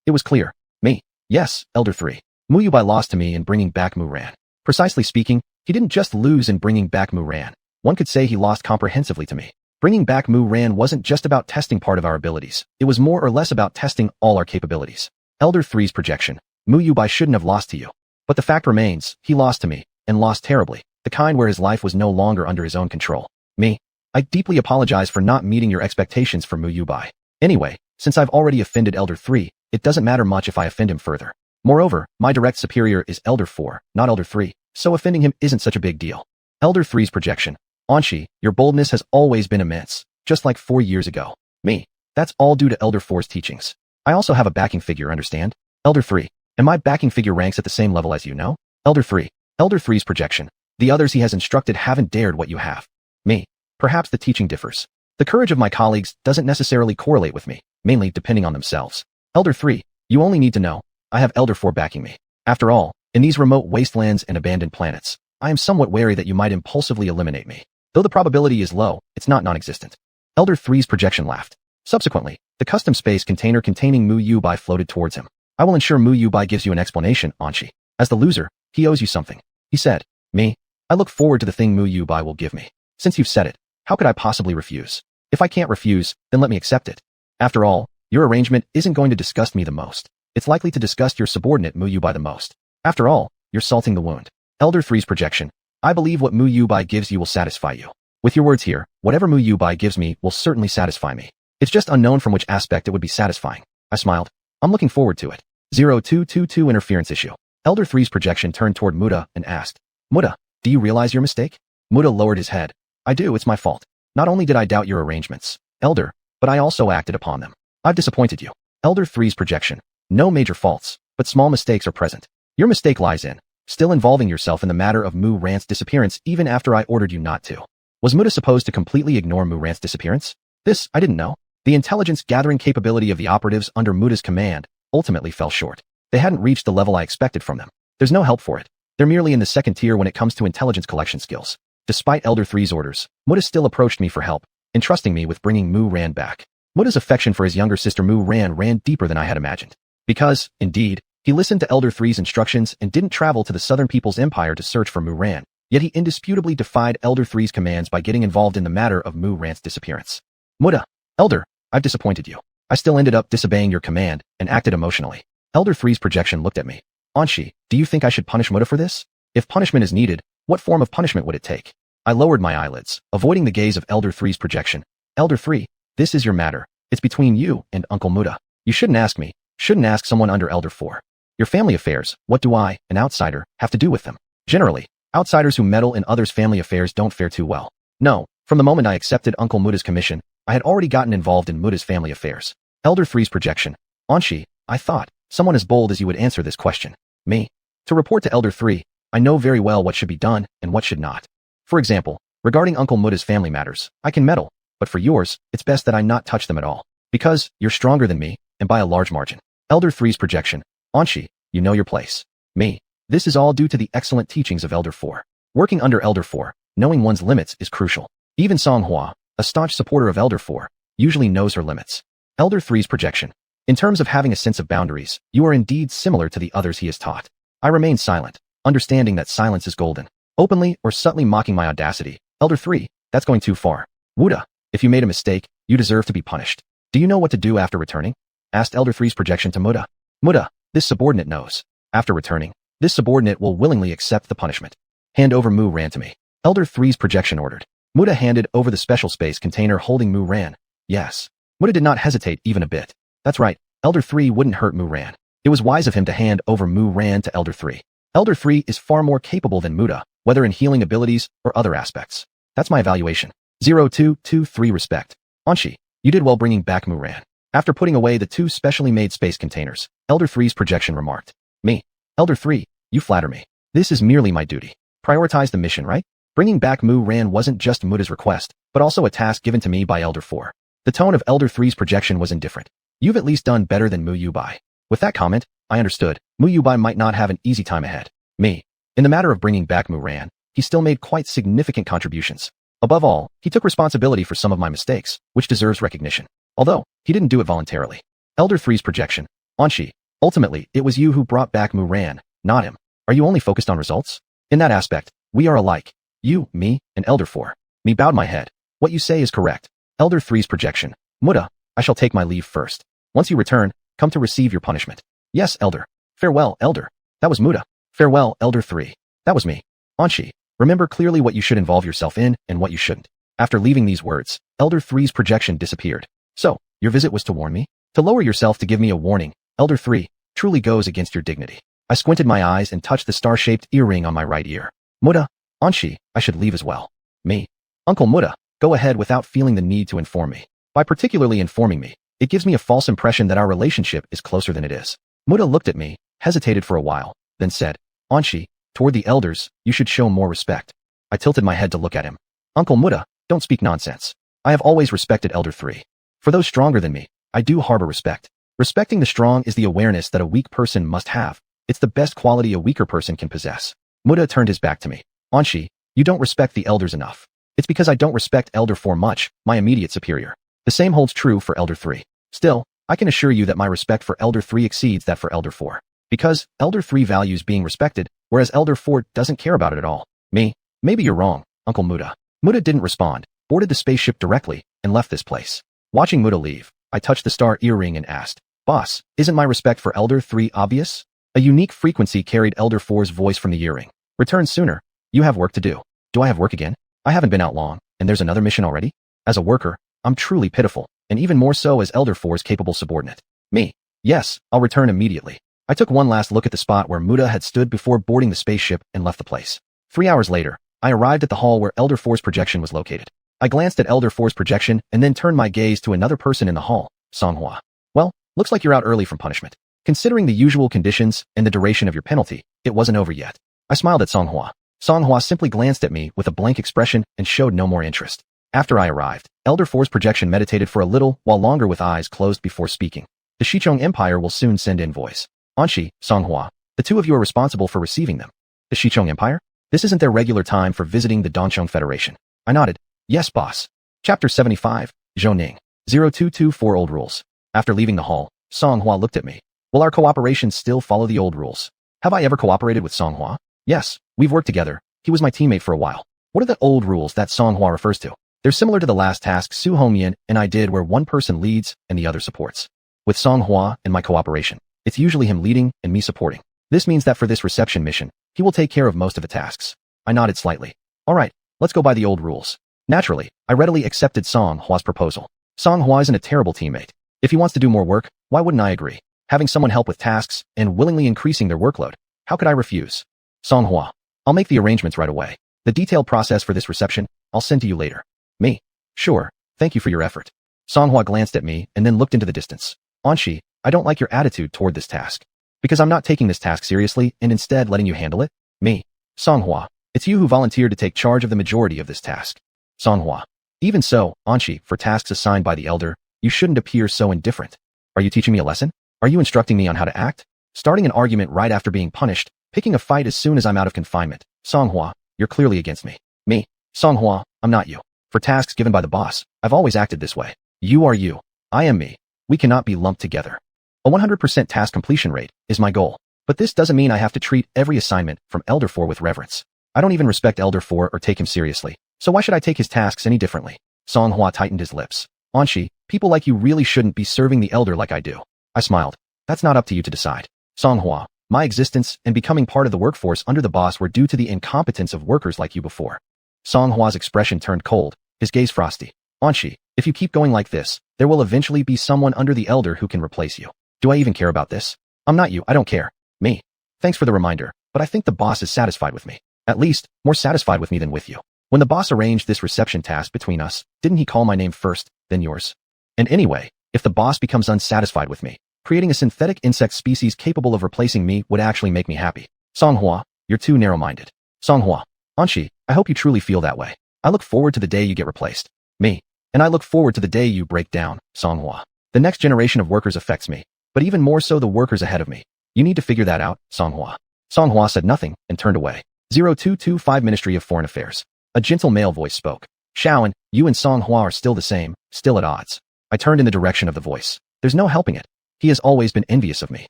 It was clear. Me. Yes, Elder 3. Mu Yubai lost to me in bringing back Mu Ran. Precisely speaking, he didn't just lose in bringing back Mu Ran. One could say he lost comprehensively to me. Bringing back Mu Ran wasn't just about testing part of our abilities. It was more or less about testing all our capabilities. Elder 3's projection. Mu Yubai shouldn't have lost to you. But the fact remains, he lost to me, and lost terribly, the kind where his life was no longer under his own control. Me. I deeply apologize for not meeting your expectations for Mu Yubai. Anyway, since I've already offended Elder 3, it doesn't matter much if I offend him further. Moreover, my direct superior is Elder 4, not Elder 3, so offending him isn't such a big deal. Elder 3's projection. Anshi, your boldness has always been immense, just like 4 years ago. Me. That's all due to Elder 4's teachings. I also have a backing figure, understand? Elder 3. And my backing figure ranks at the same level as you know? Elder 3. Elder 3's projection. The others he has instructed haven't dared what you have. Me. Perhaps the teaching differs. The courage of my colleagues doesn't necessarily correlate with me, mainly depending on themselves. Elder 3. You only need to know. I have Elder 4 backing me. After all, in these remote wastelands and abandoned planets, I am somewhat wary that you might impulsively eliminate me. Though the probability is low, it's not non-existent. Elder 3's projection laughed. Subsequently, the custom space container containing Mu Yubai floated towards him. I will ensure Mu Yubai gives you an explanation, Anshi. As the loser, he owes you something. He said. Me? I look forward to the thing Mu Yubai will give me. Since you've said it, how could I possibly refuse? If I can't refuse, then let me accept it. After all, your arrangement isn't going to disgust me the most. It's likely to disgust your subordinate Mu Yubai the most. After all, you're salting the wound. Elder 3's projection. I believe what Mu Yubai gives you will satisfy you. With your words here, whatever Mu Yubai gives me will certainly satisfy me. It's just unknown from which aspect it would be satisfying. I smiled. I'm looking forward to it. 0222 interference issue. Elder 3's projection turned toward Muda and asked, Muda, do you realize your mistake? Muda lowered his head. I do, it's my fault. Not only did I doubt your arrangements, Elder, but I also acted upon them. I've disappointed you. Elder 3's projection. No major faults, but small mistakes are present. Your mistake lies in still involving yourself in the matter of Mu Rant's disappearance even after I ordered you not to. Was Muda supposed to completely ignore Mu Rant's disappearance? This, I didn't know. The intelligence-gathering capability of the operatives under Muda's command ultimately fell short. They hadn't reached the level I expected from them. There's no help for it. They're merely in the second tier when it comes to intelligence collection skills. Despite Elder 3's orders, Muda still approached me for help, entrusting me with bringing Mu Ran back. Muda's affection for his younger sister Mu Ran ran deeper than I had imagined. Because, indeed, he listened to Elder 3's instructions and didn't travel to the Southern People's Empire to search for Mu Ran, yet he indisputably defied Elder 3's commands by getting involved in the matter of Mu Rant's disappearance. Muda, Elder, I've disappointed you. I still ended up disobeying your command and acted emotionally. Elder 3's projection looked at me. Anshi, do you think I should punish Muda for this? If punishment is needed, what form of punishment would it take? I lowered my eyelids, avoiding the gaze of Elder 3's projection. Elder 3, this is your matter. It's between you and Uncle Muda. You shouldn't ask me. Shouldn't ask someone under Elder 4. Your family affairs, what do I, an outsider, have to do with them? Generally, outsiders who meddle in others' family affairs don't fare too well. No, from the moment I accepted Uncle Muda's commission, I had already gotten involved in Muda's family affairs. Elder 3's projection. Anshi, I thought, someone as bold as you would answer this question. Me. To report to Elder 3, I know very well what should be done and what should not. For example, regarding Uncle Muda's family matters, I can meddle, but for yours, it's best that I not touch them at all. Because, you're stronger than me, and by a large margin. Elder 3's projection. Anshi, you know your place. Me. This is all due to the excellent teachings of Elder 4. Working under Elder 4, knowing one's limits is crucial. Even Songhua, a staunch supporter of Elder 4, usually knows her limits. Elder 3's projection. In terms of having a sense of boundaries, you are indeed similar to the others he has taught. I remained silent, understanding that silence is golden. Openly or subtly mocking my audacity. Elder 3, that's going too far. Muda, if you made a mistake, you deserve to be punished. Do you know what to do after returning? Asked Elder 3's projection to Muda. Muda, this subordinate knows. After returning, this subordinate will willingly accept the punishment. Hand over Mu Ran to me. Elder 3's projection ordered. Muda handed over the special space container holding Mu Ran. Yes. Muda did not hesitate even a bit. That's right, Elder 3 wouldn't hurt Mu Ran. It was wise of him to hand over Mu Ran to Elder 3. Elder 3 is far more capable than Muda, whether in healing abilities or other aspects. That's my evaluation. 0223 Respect. Anshi, you did well bringing back Mu Ran. After putting away the 2 specially made space containers, Elder 3's projection remarked. Me. Elder 3, you flatter me. This is merely my duty. Prioritize the mission, right? Bringing back Mu Ran wasn't just Muda's request, but also a task given to me by Elder 4. The tone of Elder 3's projection was indifferent. You've at least done better than Mu Yubai. With that comment, I understood. Mu Yubai might not have an easy time ahead. Me. In the matter of bringing back Mu Ran, he still made quite significant contributions. Above all, he took responsibility for some of my mistakes, which deserves recognition. Although, he didn't do it voluntarily. Elder 3's projection. Anshi, ultimately, it was you who brought back Mu Ran, not him. Are you only focused on results? In that aspect, we are alike. You, me, and Elder 4. Me bowed my head. What you say is correct. Elder 3's projection. Muda, I shall take my leave first. Once you return, come to receive your punishment. Yes, Elder. Farewell, Elder. That was Muda. Farewell, Elder 3. That was me. Anshi, remember clearly what you should involve yourself in and what you shouldn't. After leaving these words, Elder 3's projection disappeared. So, your visit was to warn me? To lower yourself to give me a warning, Elder 3, truly goes against your dignity. I squinted my eyes and touched the star-shaped earring on my right ear. Muda, Anshi, I should leave as well. Me. Uncle Muda, go ahead without feeling the need to inform me. By particularly informing me, it gives me a false impression that our relationship is closer than it is. Muda looked at me, hesitated for a while, then said, Anshi, toward the elders, you should show more respect. I tilted my head to look at him. Uncle Muda, don't speak nonsense. I have always respected Elder 3. For those stronger than me, I do harbor respect. Respecting the strong is the awareness that a weak person must have. It's the best quality a weaker person can possess. Muda turned his back to me. Anshi, you don't respect the elders enough. It's because I don't respect Elder 4 much, my immediate superior. The same holds true for Elder 3. Still, I can assure you that my respect for Elder 3 exceeds that for Elder 4. Because Elder 3 values being respected, whereas Elder 4 doesn't care about it at all. Me? Maybe you're wrong, Uncle Muda. Muda didn't respond, boarded the spaceship directly, and left this place. Watching Muda leave, I touched the star earring and asked, Boss, isn't my respect for Elder 3 obvious? A unique frequency carried Elder 4's voice from the earring. Return sooner. You have work to do. Do I have work again? I haven't been out long, and there's another mission already? As a worker, I'm truly pitiful, and even more so as Elder 4's capable subordinate. Me. Yes, I'll return immediately. I took one last look at the spot where Muda had stood before boarding the spaceship and left the place. 3 hours later, I arrived at the hall where Elder 4's projection was located. I glanced at Elder 4's projection and then turned my gaze to another person in the hall, Songhua. Well, looks like you're out early from punishment. Considering the usual conditions and the duration of your penalty, it wasn't over yet. I smiled at Songhua. Songhua simply glanced at me with a blank expression and showed no more interest. After I arrived, Elder 4's projection meditated for a little while longer with eyes closed before speaking. The Shichong Empire will soon send invoice. Anshi, Songhua, the two of you are responsible for receiving them. The Shichong Empire? This isn't their regular time for visiting the Dongchong Federation. I nodded. Yes, boss. Chapter 75, Zhou 0224 Old Rules. After leaving the hall, Songhua looked at me. Will our cooperation still follow the old rules? Have I ever cooperated with Songhua? Yes, we've worked together. He was my teammate for a while. What are the old rules that Songhua refers to? They're similar to the last task Su Hongyan and I did where one person leads and the other supports. With Songhua and my cooperation, it's usually him leading and me supporting. This means that for this reception mission, he will take care of most of the tasks. I nodded slightly. All right, let's go by the old rules. Naturally, I readily accepted Songhua's proposal. Songhua isn't a terrible teammate. If he wants to do more work, why wouldn't I agree? Having someone help with tasks and willingly increasing their workload, how could I refuse? Songhua, I'll make the arrangements right away. The detailed process for this reception, I'll send to you later. Me? Sure, thank you for your effort. Songhua glanced at me and then looked into the distance. Anshi, I don't like your attitude toward this task. Because I'm not taking this task seriously and instead letting you handle it? Me? Songhua, it's you who volunteered to take charge of the majority of this task. Songhua, even so, Anshi, for tasks assigned by the elder, you shouldn't appear so indifferent. Are you teaching me a lesson? Are you instructing me on how to act? Starting an argument right after being punished, picking a fight as soon as I'm out of confinement. Songhua, you're clearly against me. Me? Songhua, I'm not you. For tasks given by the boss, I've always acted this way. You are you. I am me. We cannot be lumped together. A 100% task completion rate is my goal. But this doesn't mean I have to treat every assignment from Elder 4 with reverence. I don't even respect Elder 4 or take him seriously. So why should I take his tasks any differently? Songhua tightened his lips. Anshi, people like you really shouldn't be serving the elder like I do. I smiled. That's not up to you to decide. Songhua, my existence and becoming part of the workforce under the boss were due to the incompetence of workers like you before. Songhua's expression turned cold, his gaze frosty. Anshi, if you keep going like this, there will eventually be someone under the elder who can replace you. Do I even care about this? I'm not you, I don't care. Me. Thanks for the reminder, but I think the boss is satisfied with me. At least, more satisfied with me than with you. When the boss arranged this reception task between us, didn't he call my name first, then yours? And anyway, if the boss becomes unsatisfied with me, creating a synthetic insect species capable of replacing me would actually make me happy. Songhua, you're too narrow-minded. Songhua, Anshi, I hope you truly feel that way. I look forward to the day you get replaced. Me. And I look forward to the day you break down, Songhua. The next generation of workers affects me, but even more so the workers ahead of me. You need to figure that out, Songhua. Songhua said nothing and turned away. 0225 Ministry of Foreign Affairs. A gentle male voice spoke. Shaoan, you and Songhua are still the same, still at odds. I turned in the direction of the voice. There's no helping it. He has always been envious of me.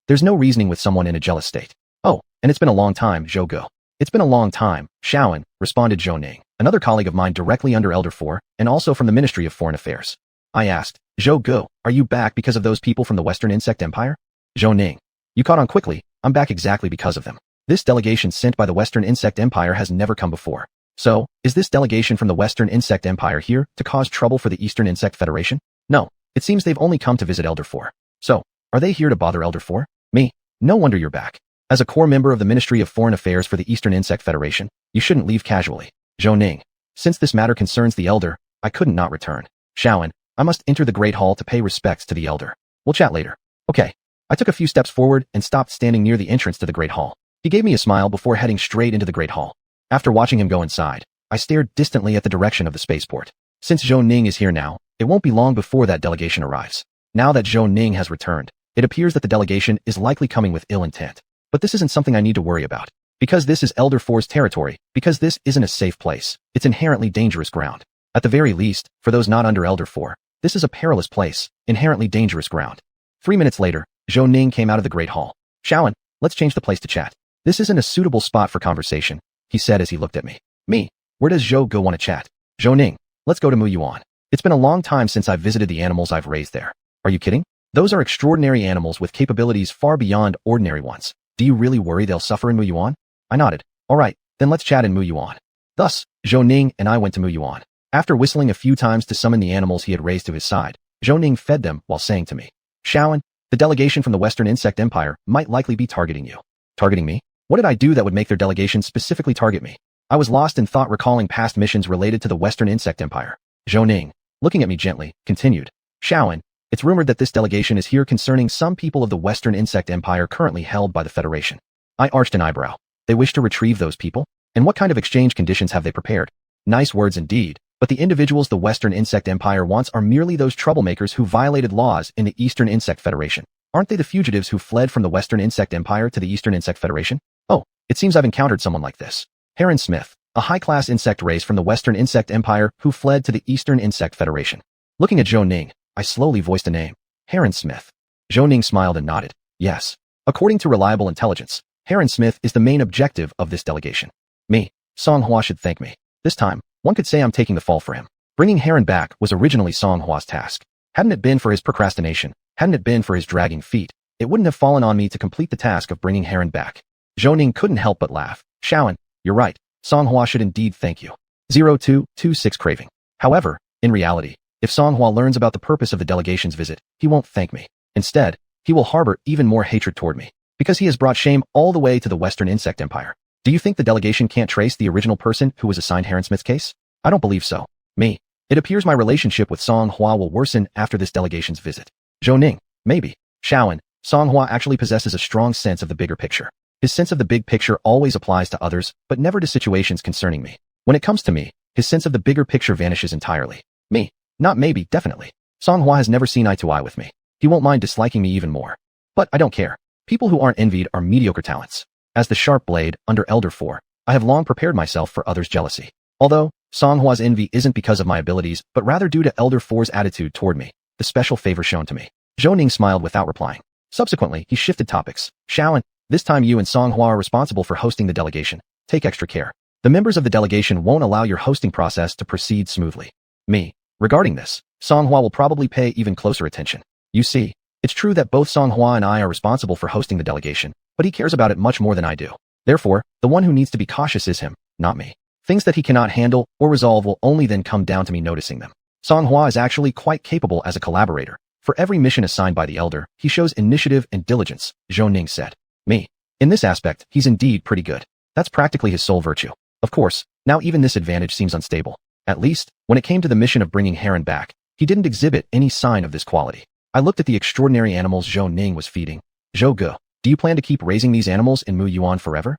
There's no reasoning with someone in a jealous state. Oh, and it's been a long time, Zhou Go. It's been a long time, Shaoan, responded Zhou Ning, another colleague of mine directly under Elder 4, and also from the Ministry of Foreign Affairs. I asked, Zhou Go, are you back because of those people from the Western Insect Empire? Zhou Ning, you caught on quickly, I'm back exactly because of them. This delegation sent by the Western Insect Empire has never come before. So, is this delegation from the Western Insect Empire here to cause trouble for the Eastern Insect Federation? No, it seems they've only come to visit Elder 4. So, are they here to bother Elder 4? Me? No wonder you're back. As a core member of the Ministry of Foreign Affairs for the Eastern Insect Federation, you shouldn't leave casually. Zhou Ning. Since this matter concerns the Elder, I couldn't not return. Shaoan, I must enter the Great Hall to pay respects to the Elder. We'll chat later. Okay. I took a few steps forward and stopped standing near the entrance to the Great Hall. He gave me a smile before heading straight into the Great Hall. After watching him go inside, I stared distantly at the direction of the spaceport. Since Zhou Ning is here now, it won't be long before that delegation arrives. Now that Zhou Ning has returned, it appears that the delegation is likely coming with ill intent. But this isn't something I need to worry about. Because this is Elder 4's territory, because this isn't a safe place, it's inherently dangerous ground. At the very least, for those not under Elder 4, this is a perilous place, inherently dangerous ground. 3 minutes later, Zhou Ning came out of the Great Hall. Shaoan, let's change the place to chat. This isn't a suitable spot for conversation, he said as he looked at me. Me? Where does Zhou Ge want to chat? Zhou Ning, let's go to Mu Yuan. It's been a long time since I've visited the animals I've raised there. Are you kidding? Those are extraordinary animals with capabilities far beyond ordinary ones. Do you really worry they'll suffer in Mu Yuan? I nodded. All right, then let's chat in Mu Yuan. Thus, Zhou Ning and I went to Mu Yuan. After whistling a few times to summon the animals he had raised to his side, Zhou Ning fed them while saying to me, Shaoan, the delegation from the Western Insect Empire might likely be targeting you. Targeting me? What did I do that would make their delegation specifically target me? I was lost in thought recalling past missions related to the Western Insect Empire. Zhou Ning, looking at me gently, continued, Shaoan, it's rumored that this delegation is here concerning some people of the Western Insect Empire currently held by the Federation. I arched an eyebrow. They wish to retrieve those people? And what kind of exchange conditions have they prepared? Nice words indeed, but the individuals the Western Insect Empire wants are merely those troublemakers who violated laws in the Eastern Insect Federation. Aren't they the fugitives who fled from the Western Insect Empire to the Eastern Insect Federation? Oh, it seems I've encountered someone like this. Heron Smith, a high-class insect race from the Western Insect Empire who fled to the Eastern Insect Federation. Looking at Zhou Ning, I slowly voiced a name. Heron Smith. Zhou Ning smiled and nodded. Yes. According to reliable intelligence, Heron Smith is the main objective of this delegation. Me. Song Hua should thank me. This time, one could say I'm taking the fall for him. Bringing Heron back was originally Song Hua's task. Hadn't it been for his procrastination, hadn't it been for his dragging feet, it wouldn't have fallen on me to complete the task of bringing Heron back. Zhou Ning couldn't help but laugh. Shaoan, you're right. Song Hua should indeed thank you. 0226 Craving. However, in reality, if Song Hua learns about the purpose of the delegation's visit, he won't thank me. Instead, he will harbor even more hatred toward me, because he has brought shame all the way to the Western Insect Empire. Do you think the delegation can't trace the original person who was assigned Heron Smith's case? I don't believe so. Me. It appears my relationship with Song Hua will worsen after this delegation's visit. Zhou Ning. Maybe. Shaoan, Song Hua actually possesses a strong sense of the bigger picture. His sense of the big picture always applies to others, but never to situations concerning me. When it comes to me, his sense of the bigger picture vanishes entirely. Me. Not maybe, definitely. Song Hua has never seen eye to eye with me. He won't mind disliking me even more. But I don't care. People who aren't envied are mediocre talents. As the sharp blade under Elder 4, I have long prepared myself for others' jealousy. Although, Song Hua's envy isn't because of my abilities, but rather due to Elder 4's attitude toward me, the special favor shown to me. Zhou Ning smiled without replying. Subsequently, he shifted topics. Shaoan, this time you and Song Hua are responsible for hosting the delegation. Take extra care. The members of the delegation won't allow your hosting process to proceed smoothly. Me. Regarding this, Song Hua will probably pay even closer attention. You see, it's true that both Song Hua and I are responsible for hosting the delegation, but he cares about it much more than I do. Therefore, the one who needs to be cautious is him, not me. Things that he cannot handle or resolve will only then come down to me noticing them. Song Hua is actually quite capable as a collaborator. For every mission assigned by the Elder, he shows initiative and diligence, Zhou Ning said. Me. In this aspect, he's indeed pretty good. That's practically his sole virtue. Of course, now even this advantage seems unstable. At least, when it came to the mission of bringing Heron back, he didn't exhibit any sign of this quality. I looked at the extraordinary animals Zhou Ning was feeding. Zhou Ge, do you plan to keep raising these animals in Mu Yuan forever?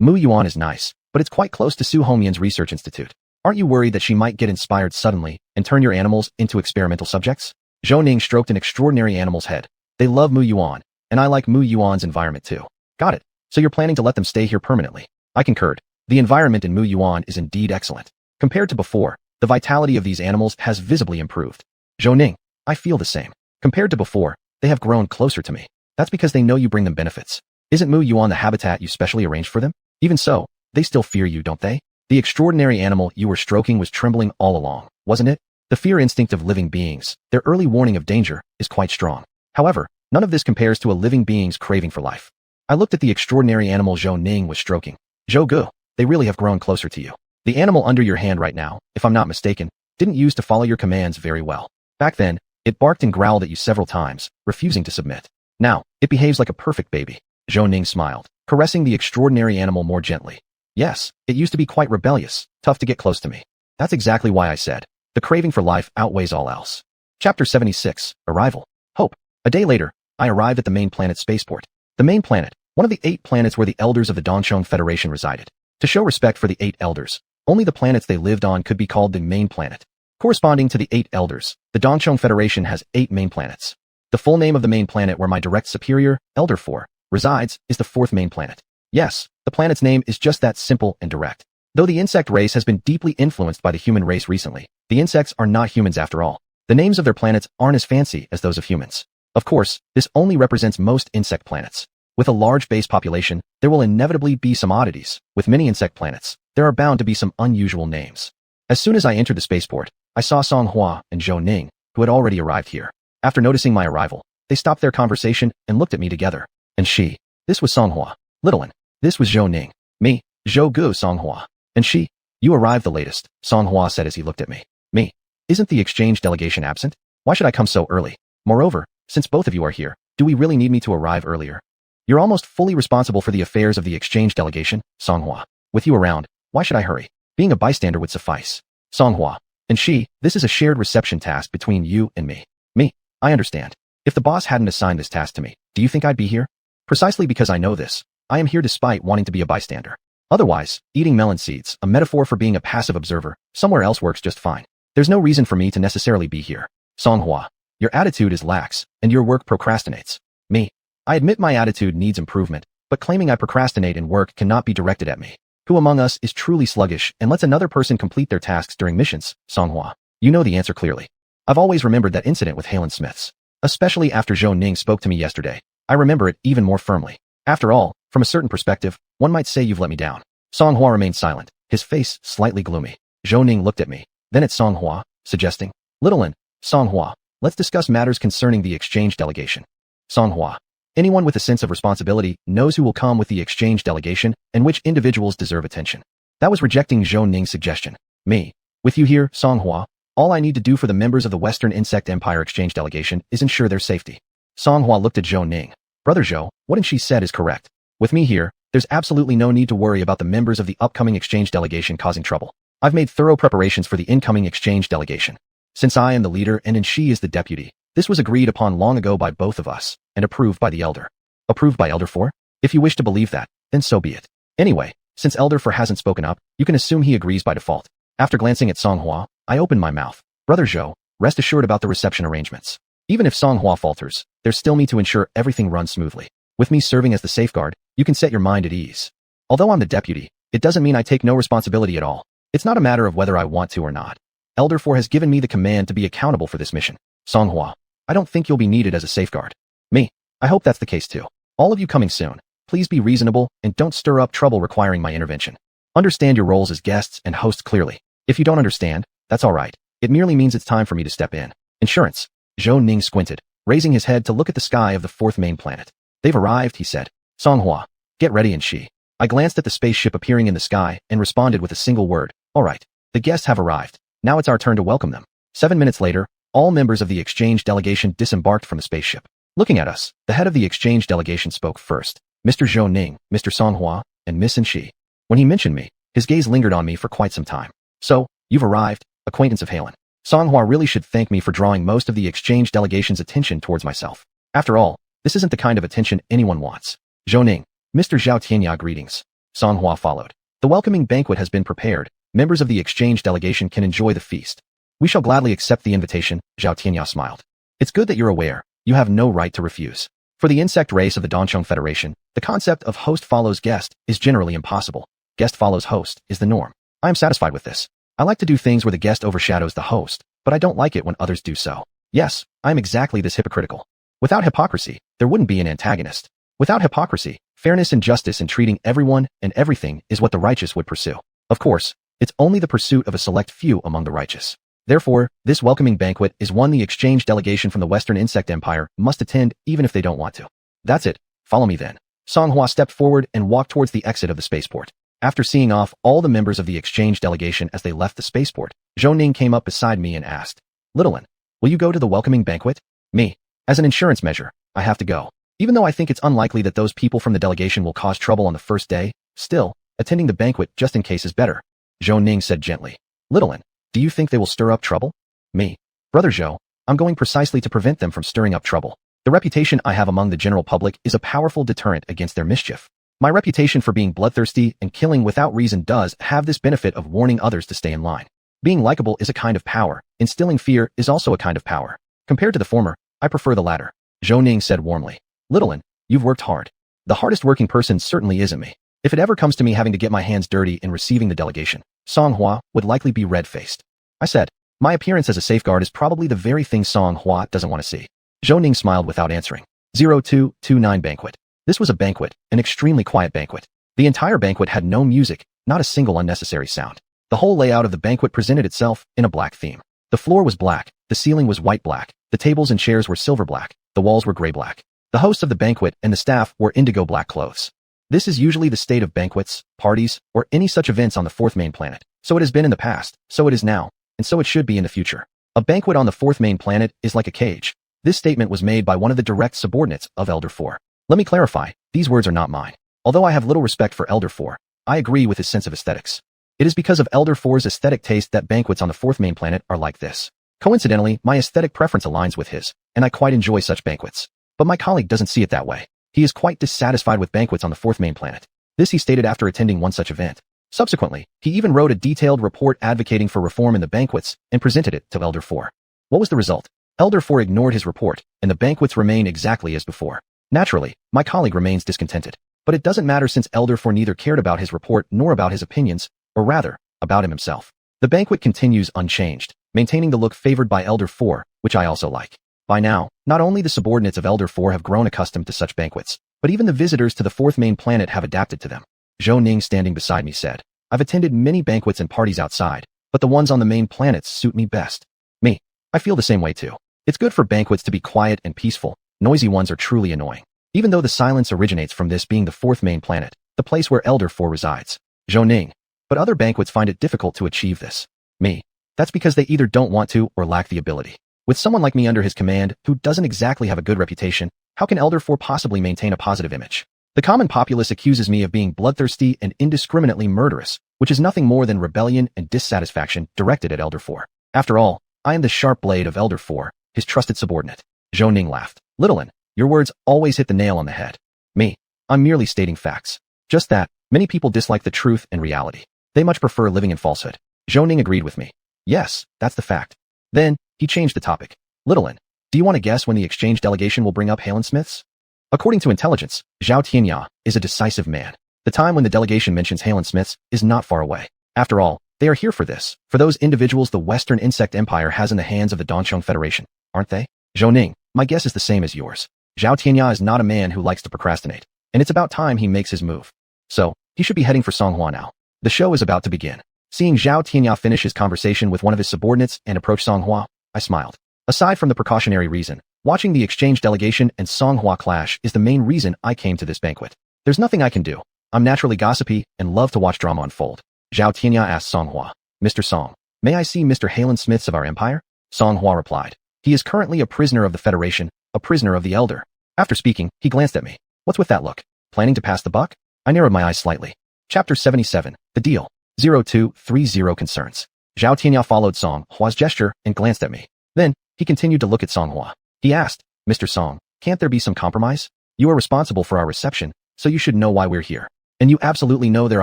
Mu Yuan is nice, but it's quite close to Su Homian's research institute. Aren't you worried that she might get inspired suddenly and turn your animals into experimental subjects? Zhou Ning stroked an extraordinary animal's head. They love Mu Yuan, and I like Mu Yuan's environment too. Got it. So you're planning to let them stay here permanently? I concurred. The environment in Mu Yuan is indeed excellent. Compared to before, the vitality of these animals has visibly improved. Zhou Ning, I feel the same. Compared to before, they have grown closer to me. That's because they know you bring them benefits. Isn't Mu Yuan the habitat you specially arranged for them? Even so, they still fear you, don't they? The extraordinary animal you were stroking was trembling all along, wasn't it? The fear instinct of living beings, their early warning of danger, is quite strong. However, none of this compares to a living being's craving for life. I looked at the extraordinary animal Zhou Ning was stroking. Zhou Ge, they really have grown closer to you. The animal under your hand right now, if I'm not mistaken, didn't use to follow your commands very well. Back then, it barked and growled at you several times, refusing to submit. Now, it behaves like a perfect baby. Zhou Ning smiled, caressing the extraordinary animal more gently. Yes, it used to be quite rebellious, tough to get close to me. That's exactly why I said, the craving for life outweighs all else. Chapter 76, Arrival. Hope. A day later, I arrived at the main planet spaceport. The main planet, one of the 8 planets where the elders of the Dongchong Federation resided. To show respect for the 8 elders, only the planets they lived on could be called the main planet. Corresponding to the 8 elders, the Dongchong Federation has 8 main planets. The full name of the main planet where my direct superior, Elder 4, resides is the 4th main planet. Yes, the planet's name is just that simple and direct. Though the insect race has been deeply influenced by the human race recently, the insects are not humans after all. The names of their planets aren't as fancy as those of humans. Of course, this only represents most insect planets. With a large base population, there will inevitably be some oddities. With many insect planets, there are bound to be some unusual names. As soon as I entered the spaceport, I saw Song Hua and Zhou Ning, who had already arrived here. After noticing my arrival, they stopped their conversation and looked at me together. And she, this was Song Hua. Little one, this was Zhou Ning. Me, Zhou Gu Song Hua. And she, you arrived the latest, Song Hua said as he looked at me. Me, isn't the exchange delegation absent? Why should I come so early? Moreover, since both of you are here, do we really need me to arrive earlier? You're almost fully responsible for the affairs of the exchange delegation, Song Hua. With you around, why should I hurry? Being a bystander would suffice. Song Hua. And she, this is a shared reception task between you and me. Me, I understand. If the boss hadn't assigned this task to me, do you think I'd be here? Precisely because I know this, I am here despite wanting to be a bystander. Otherwise, eating melon seeds, a metaphor for being a passive observer, somewhere else works just fine. There's no reason for me to necessarily be here. Song Hua. Your attitude is lax, and your work procrastinates. Me. I admit my attitude needs improvement, but claiming I procrastinate in work cannot be directed at me. Who among us is truly sluggish and lets another person complete their tasks during missions? Song Hua. You know the answer clearly. I've always remembered that incident with Halen Smiths. Especially after Zhou Ning spoke to me yesterday. I remember it even more firmly. After all, from a certain perspective, one might say you've let me down. Song Hua remained silent, his face slightly gloomy. Zhou Ning looked at me, then at Song Hua, suggesting, Little one, Song Hua, let's discuss matters concerning the exchange delegation. Song Hua. Anyone with a sense of responsibility knows who will come with the exchange delegation and which individuals deserve attention. That was rejecting Zhou Ning's suggestion. Me. With you here, Song Hua, all I need to do for the members of the Western Insect Empire exchange delegation is ensure their safety. Song Hua looked at Zhou Ning. Brother Zhou, what she said is correct. With me here, there's absolutely no need to worry about the members of the upcoming exchange delegation causing trouble. I've made thorough preparations for the incoming exchange delegation. Since I am the leader and she is the deputy, this was agreed upon long ago by both of us, and approved by the Elder. Approved by Elder 4? If you wish to believe that, then so be it. Anyway, since Elder 4 hasn't spoken up, you can assume he agrees by default. After glancing at Song Hua, I opened my mouth. Brother Zhou, rest assured about the reception arrangements. Even if Song Hua falters, there's still me to ensure everything runs smoothly. With me serving as the safeguard, you can set your mind at ease. Although I'm the deputy, it doesn't mean I take no responsibility at all. It's not a matter of whether I want to or not. Elder 4 has given me the command to be accountable for this mission. Song Hua, I don't think you'll be needed as a safeguard. Me, I hope that's the case too. All of you coming soon, please be reasonable and don't stir up trouble requiring my intervention. Understand your roles as guests and hosts clearly. If you don't understand, that's all right. It merely means it's time for me to step in. Insurance. Zhou Ning squinted, raising his head to look at the sky of the 4th main planet. They've arrived, he said. Song Hua, get ready and she. I glanced at the spaceship appearing in the sky and responded with a single word. All right. The guests have arrived. Now it's our turn to welcome them. 7 minutes later, all members of the exchange delegation disembarked from the spaceship. Looking at us, the head of the exchange delegation spoke first. Mr. Zhou Ning, Mr. Song Hua, and Miss and she. When he mentioned me, his gaze lingered on me for quite some time. So, you've arrived, acquaintance of Halen. Song Hua really should thank me for drawing most of the exchange delegation's attention towards myself. After all, this isn't the kind of attention anyone wants. Zhou Ning, Mr. Zhao Tianya, greetings. Song Hua followed. The welcoming banquet has been prepared. Members of the exchange delegation can enjoy the feast. We shall gladly accept the invitation, Zhao Tianya smiled. It's good that you're aware. You have no right to refuse. For the insect race of the Dongchong Federation, the concept of host follows guest is generally impossible. Guest follows host is the norm. I am satisfied with this. I like to do things where the guest overshadows the host, but I don't like it when others do so. Yes, I am exactly this hypocritical. Without hypocrisy, there wouldn't be an antagonist. Without hypocrisy, fairness and justice in treating everyone and everything is what the righteous would pursue. Of course, it's only the pursuit of a select few among the righteous. Therefore, this welcoming banquet is one the exchange delegation from the Western Insect Empire must attend even if they don't want to. That's it. Follow me then. Song Hua stepped forward and walked towards the exit of the spaceport. After seeing off all the members of the exchange delegation as they left the spaceport, Zhou Ning came up beside me and asked, "Little one, will you go to the welcoming banquet?" Me. As an insurance measure, I have to go. Even though I think it's unlikely that those people from the delegation will cause trouble on the first day, still, attending the banquet just in case is better. Zhou Ning said gently. Little one, do you think they will stir up trouble? Me. Brother Zhou, I'm going precisely to prevent them from stirring up trouble. The reputation I have among the general public is a powerful deterrent against their mischief. My reputation for being bloodthirsty and killing without reason does have this benefit of warning others to stay in line. Being likable is a kind of power. Instilling fear is also a kind of power. Compared to the former, I prefer the latter. Zhou Ning said warmly. Little one, you've worked hard. The hardest working person certainly isn't me. If it ever comes to me having to get my hands dirty in receiving the delegation, Song Hua would likely be red-faced. I said, my appearance as a safeguard is probably the very thing Song Hua doesn't want to see. Zhou Ning smiled without answering. 0229 Banquet. This was a banquet, an extremely quiet banquet. The entire banquet had no music, not a single unnecessary sound. The whole layout of the banquet presented itself in a black theme. The floor was black, the ceiling was white-black, the tables and chairs were silver-black, the walls were gray-black. The host of the banquet and the staff wore indigo-black clothes. This is usually the state of banquets, parties, or any such events on the fourth main planet. So it has been in the past, so it is now, and so it should be in the future. A banquet on the fourth main planet is like a cage. This statement was made by one of the direct subordinates of Elder 4. Let me clarify, these words are not mine. Although I have little respect for Elder 4, I agree with his sense of aesthetics. It is because of Elder 4's aesthetic taste that banquets on the fourth main planet are like this. Coincidentally, my aesthetic preference aligns with his, and I quite enjoy such banquets. But my colleague doesn't see it that way. He is quite dissatisfied with banquets on the fourth main planet. This he stated after attending one such event. Subsequently, he even wrote a detailed report advocating for reform in the banquets and presented it to Elder 4. What was the result? Elder 4 ignored his report, and the banquets remained exactly as before. Naturally, my colleague remains discontented. But it doesn't matter since Elder 4 neither cared about his report nor about his opinions, or rather, about him himself. The banquet continues unchanged, maintaining the look favored by Elder 4, which I also like. By now, not only the subordinates of Elder 4 have grown accustomed to such banquets, but even the visitors to the fourth main planet have adapted to them. Zhou Ning standing beside me said, I've attended many banquets and parties outside, but the ones on the main planets suit me best. Me. I feel the same way too. It's good for banquets to be quiet and peaceful. Noisy ones are truly annoying. Even though the silence originates from this being the fourth main planet, the place where Elder 4 resides. Zhou Ning. But other banquets find it difficult to achieve this. Me. That's because they either don't want to or lack the ability. With someone like me under his command, who doesn't exactly have a good reputation, how can Elder 4 possibly maintain a positive image? The common populace accuses me of being bloodthirsty and indiscriminately murderous, which is nothing more than rebellion and dissatisfaction directed at Elder 4. After all, I am the sharp blade of Elder 4, his trusted subordinate. Zhou Ning laughed. Little one, your words always hit the nail on the head. Me. I'm merely stating facts. Just that, many people dislike the truth and reality. They much prefer living in falsehood. Zhou Ning agreed with me. Yes, that's the fact. Then, he changed the topic. Little one, do you want to guess when the exchange delegation will bring up Halen Smiths? According to intelligence, Zhao Tianya is a decisive man. The time when the delegation mentions Halen Smiths is not far away. After all, they are here for this, for those individuals the Western Insect Empire has in the hands of the Dongcheng Federation, aren't they? Zhou Ning, my guess is the same as yours. Zhao Tianya is not a man who likes to procrastinate, and it's about time he makes his move. So, he should be heading for Songhua now. The show is about to begin. Seeing Zhao Tianya finish his conversation with one of his subordinates and approach Songhua, I smiled. Aside from the precautionary reason, watching the exchange delegation and Songhua clash is the main reason I came to this banquet. There's nothing I can do. I'm naturally gossipy and love to watch drama unfold. Zhao Tianya asked Songhua, Mr. Song, may I see Mr. Halen Smiths of our empire? Songhua replied, he is currently a prisoner of the Federation, a prisoner of the Elder. After speaking, he glanced at me. What's with that look? Planning to pass the buck? I narrowed my eyes slightly. Chapter 77, The Deal. 0230 Concerns. Zhao Tianya followed Song Hua's gesture and glanced at me. Then, he continued to look at Song Hua. He asked, Mr. Song, can't there be some compromise? You are responsible for our reception, so you should know why we're here. And you absolutely know their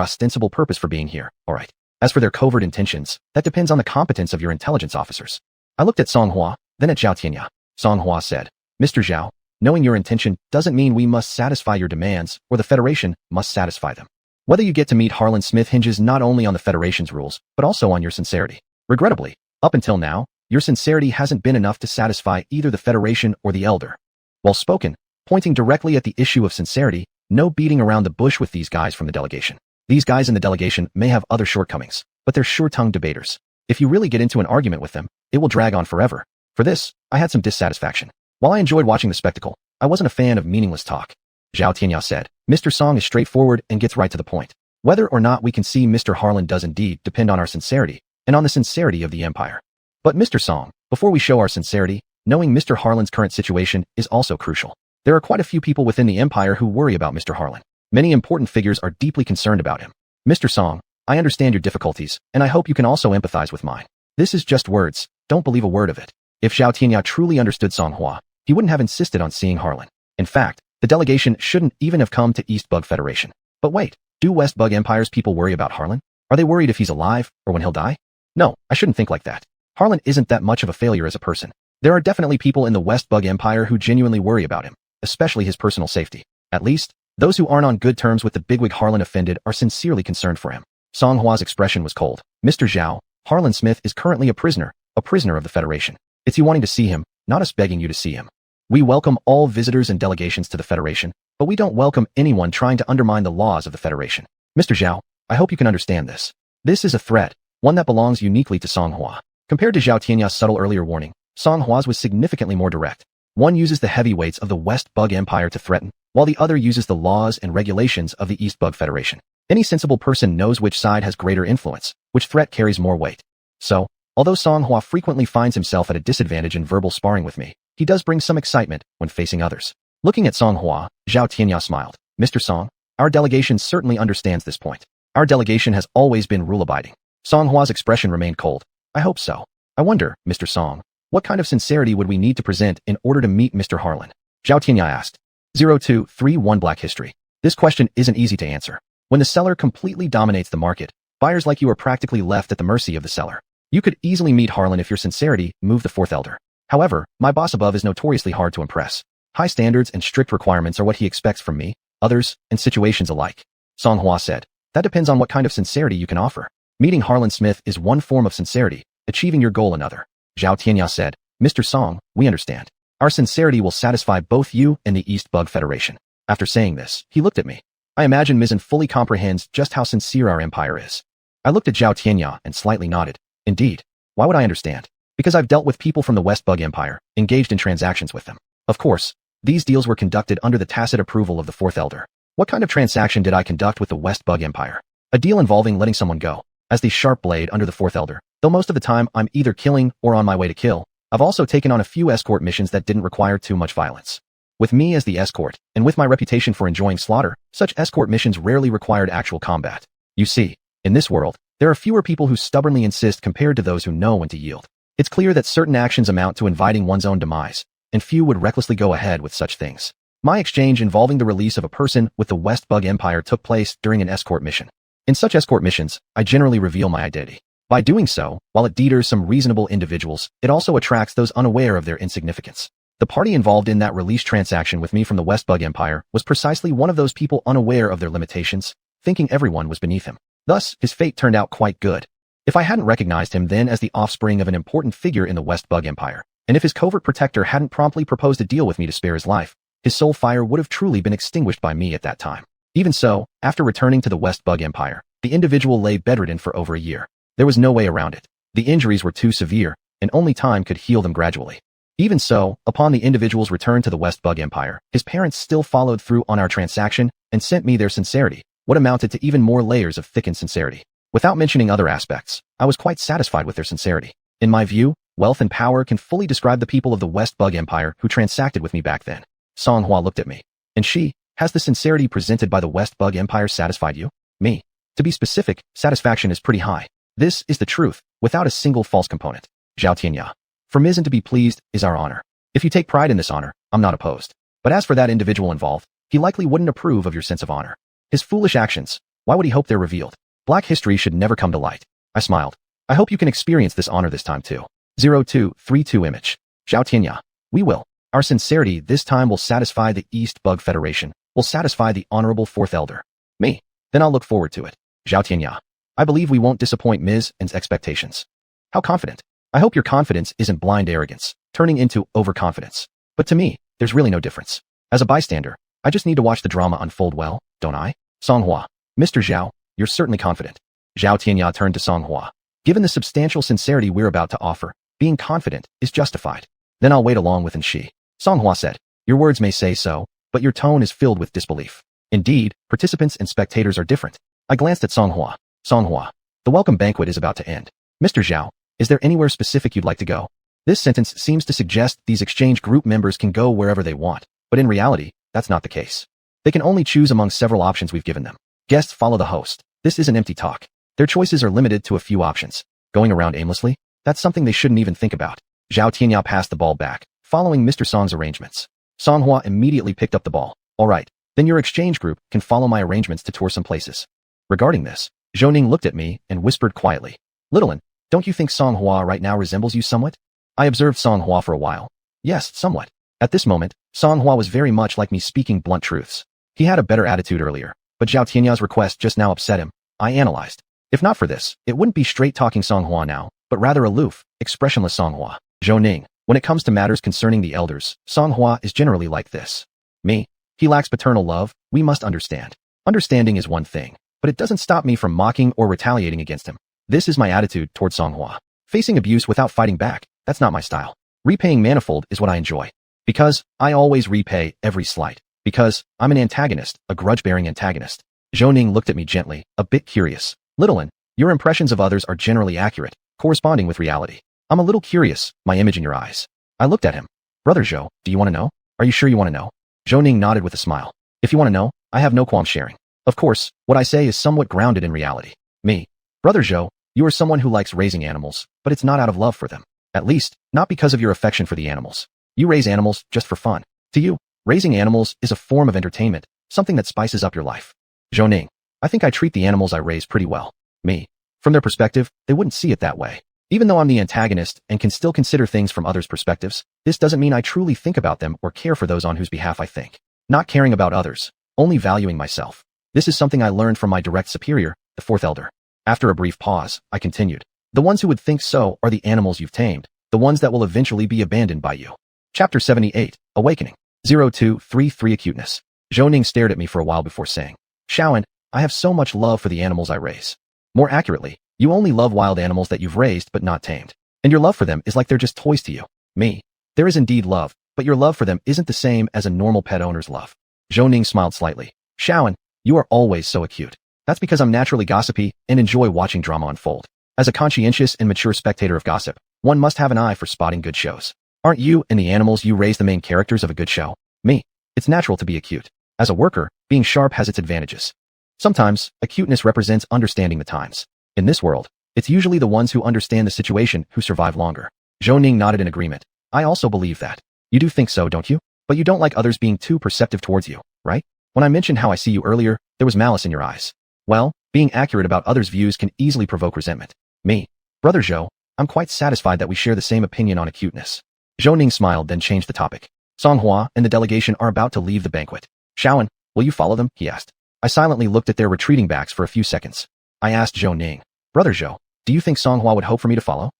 ostensible purpose for being here, alright. As for their covert intentions, that depends on the competence of your intelligence officers. I looked at Song Hua, then at Zhao Tianya. Song Hua said, Mr. Zhao, knowing your intention doesn't mean we must satisfy your demands, or the Federation must satisfy them. Whether you get to meet Harlan Smith hinges not only on the Federation's rules, but also on your sincerity. Regrettably, up until now, your sincerity hasn't been enough to satisfy either the Federation or the Elder. Well spoken, pointing directly at the issue of sincerity, no beating around the bush with these guys from the delegation. These guys in the delegation may have other shortcomings, but they're sure-tongued debaters. If you really get into an argument with them, it will drag on forever. For this, I had some dissatisfaction. While I enjoyed watching the spectacle, I wasn't a fan of meaningless talk. Zhao Tianya said, Mr. Song is straightforward and gets right to the point. Whether or not we can see Mr. Harlan does indeed depend on our sincerity and on the sincerity of the Empire. But Mr. Song, before we show our sincerity, knowing Mr. Harlan's current situation is also crucial. There are quite a few people within the Empire who worry about Mr. Harlan. Many important figures are deeply concerned about him. Mr. Song, I understand your difficulties, and I hope you can also empathize with mine. This is just words, don't believe a word of it. If Zhao Tianya truly understood Song Hua, he wouldn't have insisted on seeing Harlan. In fact, the delegation shouldn't even have come to East Bug Federation. But wait, do West Bug Empire's people worry about Harlan? Are they worried if he's alive, or when he'll die? No, I shouldn't think like that. Harlan isn't that much of a failure as a person. There are definitely people in the West Bug Empire who genuinely worry about him, especially his personal safety. At least, those who aren't on good terms with the bigwig Harlan offended are sincerely concerned for him. Song Hua's expression was cold. Mr. Zhao, Harlan Smith is currently a prisoner of the Federation. It's you wanting to see him, not us begging you to see him. We welcome all visitors and delegations to the Federation, but we don't welcome anyone trying to undermine the laws of the Federation. Mr. Zhao, I hope you can understand this. This is a threat, one that belongs uniquely to Song Hua. Compared to Zhao Tianya's subtle earlier warning, Song Hua's was significantly more direct. One uses the heavyweights of the West Bug Empire to threaten, while the other uses the laws and regulations of the East Bug Federation. Any sensible person knows which side has greater influence, which threat carries more weight. So, although Song Hua frequently finds himself at a disadvantage in verbal sparring with me, he does bring some excitement when facing others. Looking at Song Hua, Zhao Tianya smiled. Mr. Song, our delegation certainly understands this point. Our delegation has always been rule-abiding. Song Hua's expression remained cold. I hope so. I wonder, Mr. Song, what kind of sincerity would we need to present in order to meet Mr. Harlan? Zhao Tianya asked. 0231 Black History. This question isn't easy to answer. When the seller completely dominates the market, buyers like you are practically left at the mercy of the seller. You could easily meet Harlan if your sincerity moved the fourth elder. However, my boss above is notoriously hard to impress. High standards and strict requirements are what he expects from me, others, and situations alike. Song Hua said. That depends on what kind of sincerity you can offer. Meeting Harlan Smith is one form of sincerity, achieving your goal another. Zhao Tianya said, Mr. Song, we understand. Our sincerity will satisfy both you and the East Bug Federation. After saying this, he looked at me. I imagine Mizan fully comprehends just how sincere our empire is. I looked at Zhao Tianya and slightly nodded. Indeed. Why would I understand? Because I've dealt with people from the West Bug Empire, engaged in transactions with them. Of course, these deals were conducted under the tacit approval of the Fourth Elder. What kind of transaction did I conduct with the West Bug Empire? A deal involving letting someone go, as the sharp blade under the Fourth Elder. Though most of the time I'm either killing or on my way to kill, I've also taken on a few escort missions that didn't require too much violence. With me as the escort, and with my reputation for enjoying slaughter, such escort missions rarely required actual combat. You see, in this world, there are fewer people who stubbornly insist compared to those who know when to yield. It's clear that certain actions amount to inviting one's own demise, and few would recklessly go ahead with such things. My exchange involving the release of a person with the West Bug Empire took place during an escort mission. In such escort missions, I generally reveal my identity. By doing so, while it deters some reasonable individuals, it also attracts those unaware of their insignificance. The party involved in that release transaction with me from the West Bug Empire was precisely one of those people unaware of their limitations, thinking everyone was beneath him. Thus, his fate turned out quite good. If I hadn't recognized him then as the offspring of an important figure in the West Bug Empire, and if his covert protector hadn't promptly proposed a deal with me to spare his life, his soul fire would have truly been extinguished by me at that time. Even so, after returning to the West Bug Empire, the individual lay bedridden for over a year. There was no way around it. The injuries were too severe, and only time could heal them gradually. Even so, upon the individual's return to the West Bug Empire, his parents still followed through on our transaction and sent me their sincerity, what amounted to even more layers of thickened sincerity. Without mentioning other aspects, I was quite satisfied with their sincerity. In my view, wealth and power can fully describe the people of the West Bug Empire who transacted with me back then. Song Hua looked at me. And she, has the sincerity presented by the West Bug Empire satisfied you? Me. To be specific, satisfaction is pretty high. This is the truth, without a single false component. Zhao Tianya. For Mizan to be pleased is our honor. If you take pride in this honor, I'm not opposed. But as for that individual involved, he likely wouldn't approve of your sense of honor. His foolish actions, why would he hope they're revealed? Black history should never come to light. I smiled. I hope you can experience this honor this time too. 0232 Image. Zhao Tianya. We will. Our sincerity this time will satisfy the East Bug Federation, will satisfy the Honorable Fourth Elder. Me. Then I'll look forward to it. Zhao Tianya. I believe we won't disappoint Ms. N's expectations. How confident? I hope your confidence isn't blind arrogance, turning into overconfidence. But to me, there's really no difference. As a bystander, I just need to watch the drama unfold well, don't I? Song Hua. Mr. Zhao, you're certainly confident. Zhao Tianya turned to Song Hua. Given the substantial sincerity we're about to offer, being confident is justified. Then I'll wait along with she. Song Hua said, your words may say so, but your tone is filled with disbelief. Indeed, participants and spectators are different. I glanced at Songhua. Songhua, the welcome banquet is about to end. Mr. Zhao, is there anywhere specific you'd like to go? This sentence seems to suggest these exchange group members can go wherever they want, but in reality, that's not the case. They can only choose among several options we've given them. Guests follow the host. This isn't empty talk. Their choices are limited to a few options. Going around aimlessly? That's something they shouldn't even think about. Zhao Tianyao passed the ball back, following Mr. Song's arrangements. Songhua immediately picked up the ball. All right, then your exchange group can follow my arrangements to tour some places. Regarding this, Zhou Ning looked at me and whispered quietly, Little one, don't you think Songhua right now resembles you somewhat? I observed Songhua for a while. Yes, somewhat. At this moment, Songhua was very much like me speaking blunt truths. He had a better attitude earlier, but Zhao Tianyao's request just now upset him. I analyzed. If not for this, it wouldn't be straight-talking Songhua now, but rather aloof, expressionless Songhua. Zhou Ning, when it comes to matters concerning the elders, Songhua is generally like this. Me? He lacks paternal love, we must understand. Understanding is one thing, but it doesn't stop me from mocking or retaliating against him. This is my attitude toward Songhua. Facing abuse without fighting back, that's not my style. Repaying manifold is what I enjoy. Because I always repay every slight. Because I'm an antagonist, a grudge-bearing antagonist. Zhou Ning looked at me gently, a bit curious. Little one, your impressions of others are generally accurate, corresponding with reality. I'm a little curious, my image in your eyes. I looked at him. Brother Zhou, do you want to know? Are you sure you want to know? Zhou Ning nodded with a smile. If you want to know, I have no qualm sharing. Of course, what I say is somewhat grounded in reality. Me. Brother Zhou, you are someone who likes raising animals, but it's not out of love for them. At least, not because of your affection for the animals. You raise animals just for fun. To you, raising animals is a form of entertainment, something that spices up your life. Zhou Ning, I think I treat the animals I raise pretty well. Me. From their perspective, they wouldn't see it that way. Even though I'm the antagonist and can still consider things from others' perspectives, this doesn't mean I truly think about them or care for those on whose behalf I think. Not caring about others, only valuing myself. This is something I learned from my direct superior, the fourth elder. After a brief pause, I continued. The ones who would think so are the animals you've tamed, the ones that will eventually be abandoned by you. Chapter 78, Awakening. 0233 Acuteness. Zhou Ning stared at me for a while before saying, Shaoan, I have so much love for the animals I raise. More accurately, you only love wild animals that you've raised but not tamed. And your love for them is like they're just toys to you. Me. There is indeed love, but your love for them isn't the same as a normal pet owner's love. Zhou Ning smiled slightly. Shaoan, you are always so acute. That's because I'm naturally gossipy and enjoy watching drama unfold. As a conscientious and mature spectator of gossip, one must have an eye for spotting good shows. Aren't you and the animals you raise the main characters of a good show? Me. It's natural to be acute. As a worker, being sharp has its advantages. Sometimes, acuteness represents understanding the times. In this world, it's usually the ones who understand the situation who survive longer. Zhou Ning nodded in agreement. I also believe that. You do think so, don't you? But you don't like others being too perceptive towards you, right? When I mentioned how I see you earlier, there was malice in your eyes. Well, being accurate about others' views can easily provoke resentment. Me. Brother Zhou, I'm quite satisfied that we share the same opinion on acuteness. Zhou Ning smiled, then changed the topic. Songhua and the delegation are about to leave the banquet. Shaoan, will you follow them? He asked. I silently looked at their retreating backs for a few seconds. I asked Zhou Ning, Brother Zhou, do you think Songhua would hope for me to follow?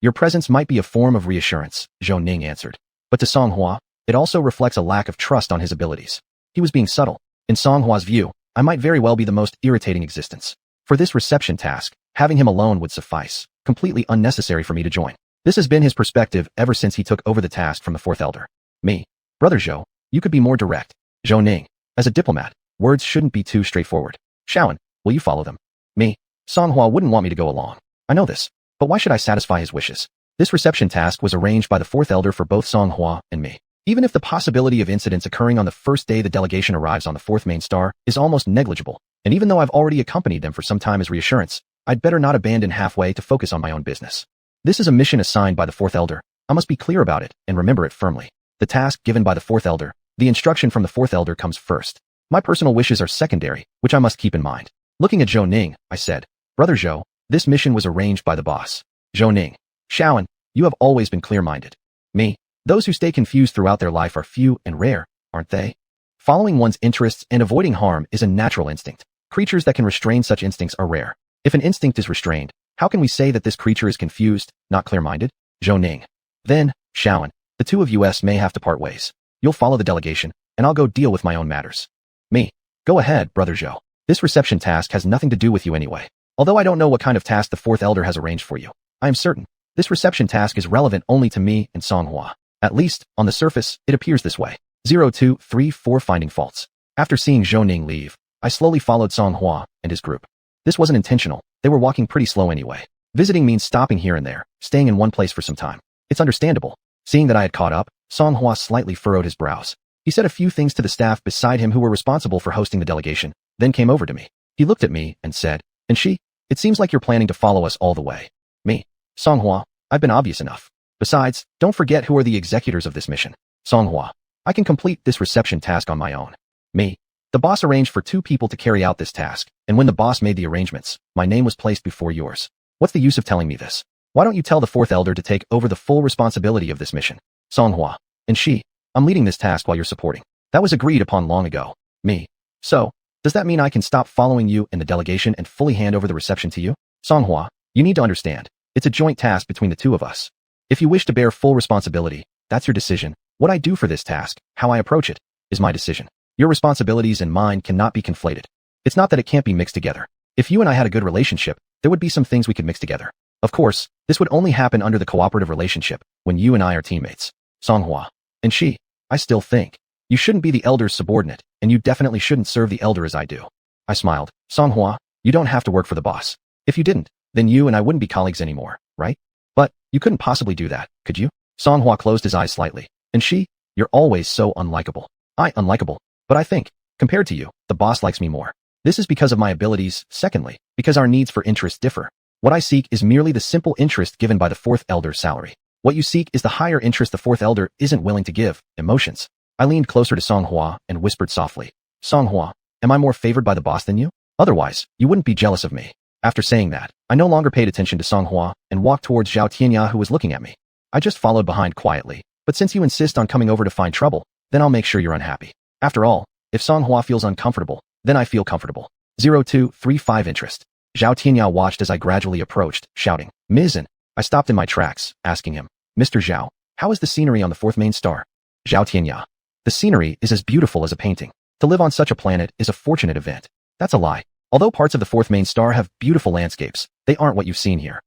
Your presence might be a form of reassurance, Zhou Ning answered. But to Songhua, it also reflects a lack of trust on his abilities. He was being subtle. In Songhua's view, I might very well be the most irritating existence. For this reception task, having him alone would suffice, completely unnecessary for me to join. This has been his perspective ever since he took over the task from the fourth elder. Me. Brother Zhou, you could be more direct. Zhou Ning. As a diplomat, words shouldn't be too straightforward. Shaoan, will you follow them? Me. Songhua wouldn't want me to go along. I know this, but why should I satisfy his wishes? This reception task was arranged by the fourth elder for both Songhua and me. Even if the possibility of incidents occurring on the first day the delegation arrives on the fourth main star is almost negligible, and even though I've already accompanied them for some time as reassurance, I'd better not abandon halfway to focus on my own business. This is a mission assigned by the fourth elder. I must be clear about it and remember it firmly. The task given by the fourth elder, the instruction from the fourth elder comes first. My personal wishes are secondary, which I must keep in mind. Looking at Zhou Ning, I said, Brother Zhou, this mission was arranged by the boss. Zhou Ning. Shaoan, you have always been clear-minded. Me. Those who stay confused throughout their life are few and rare, aren't they? Following one's interests and avoiding harm is a natural instinct. Creatures that can restrain such instincts are rare. If an instinct is restrained, how can we say that this creature is confused, not clear-minded? Zhou Ning. Then, Shaoan, the two of us may have to part ways. You'll follow the delegation, and I'll go deal with my own matters. Me. Go ahead, Brother Zhou. This reception task has nothing to do with you anyway. Although I don't know what kind of task the fourth elder has arranged for you, I am certain this reception task is relevant only to me and Songhua. At least, on the surface, it appears this way. 0234 Finding faults. After seeing Zhou Ning leave, I slowly followed Songhua and his group. This wasn't intentional. They were walking pretty slow anyway. Visiting means stopping here and there, staying in one place for some time. It's understandable. Seeing that I had caught up, Song Hua slightly furrowed his brows. He said a few things to the staff beside him who were responsible for hosting the delegation, then came over to me. He looked at me and said, "And she? It seems like you're planning to follow us all the way." Me. Song Hua, I've been obvious enough. Besides, don't forget who are the executors of this mission. Song Hua, I can complete this reception task on my own. Me. The boss arranged for 2 people to carry out this task, and when the boss made the arrangements, my name was placed before yours. What's the use of telling me this? Why don't you tell the 4th elder to take over the full responsibility of this mission? Song Hua. And she. I'm leading this task while you're supporting. That was agreed upon long ago. Me. So, does that mean I can stop following you in the delegation and fully hand over the reception to you? Song Hua, you need to understand. It's a joint task between the 2 of us. If you wish to bear full responsibility, that's your decision. What I do for this task, how I approach it, is my decision. Your responsibilities and mine cannot be conflated. It's not that it can't be mixed together. If you and I had a good relationship, there would be some things we could mix together. Of course, this would only happen under the cooperative relationship, when you and I are teammates. Song Hua. And she. I still think. You shouldn't be the elder's subordinate, and you definitely shouldn't serve the elder as I do. I smiled. Song Hua, you don't have to work for the boss. If you didn't, then you and I wouldn't be colleagues anymore, right? But, you couldn't possibly do that, could you? Song Hua closed his eyes slightly. And she, you're always so unlikable. Unlikable. But I think, compared to you, the boss likes me more. This is because of my abilities, secondly, because our needs for interest differ. What I seek is merely the simple interest given by the 4th elder's salary. What you seek is the higher interest the 4th elder isn't willing to give, emotions. I leaned closer to Song Hua and whispered softly, Song Hua, am I more favored by the boss than you? Otherwise, you wouldn't be jealous of me. After saying that, I no longer paid attention to Song Hua and walked towards Zhao Tianya who was looking at me. I just followed behind quietly, but since you insist on coming over to find trouble, then I'll make sure you're unhappy. After all, if Song Hua feels uncomfortable, then I feel comfortable. 0235 interest. Zhao Tianya watched as I gradually approached, shouting, Mizzen. I stopped in my tracks, asking him, Mr. Zhao, how is the scenery on the 4th main star? Zhao Tianya. The scenery is as beautiful as a painting. To live on such a planet is a fortunate event. That's a lie. Although parts of the 4th main star have beautiful landscapes, they aren't what you've seen here.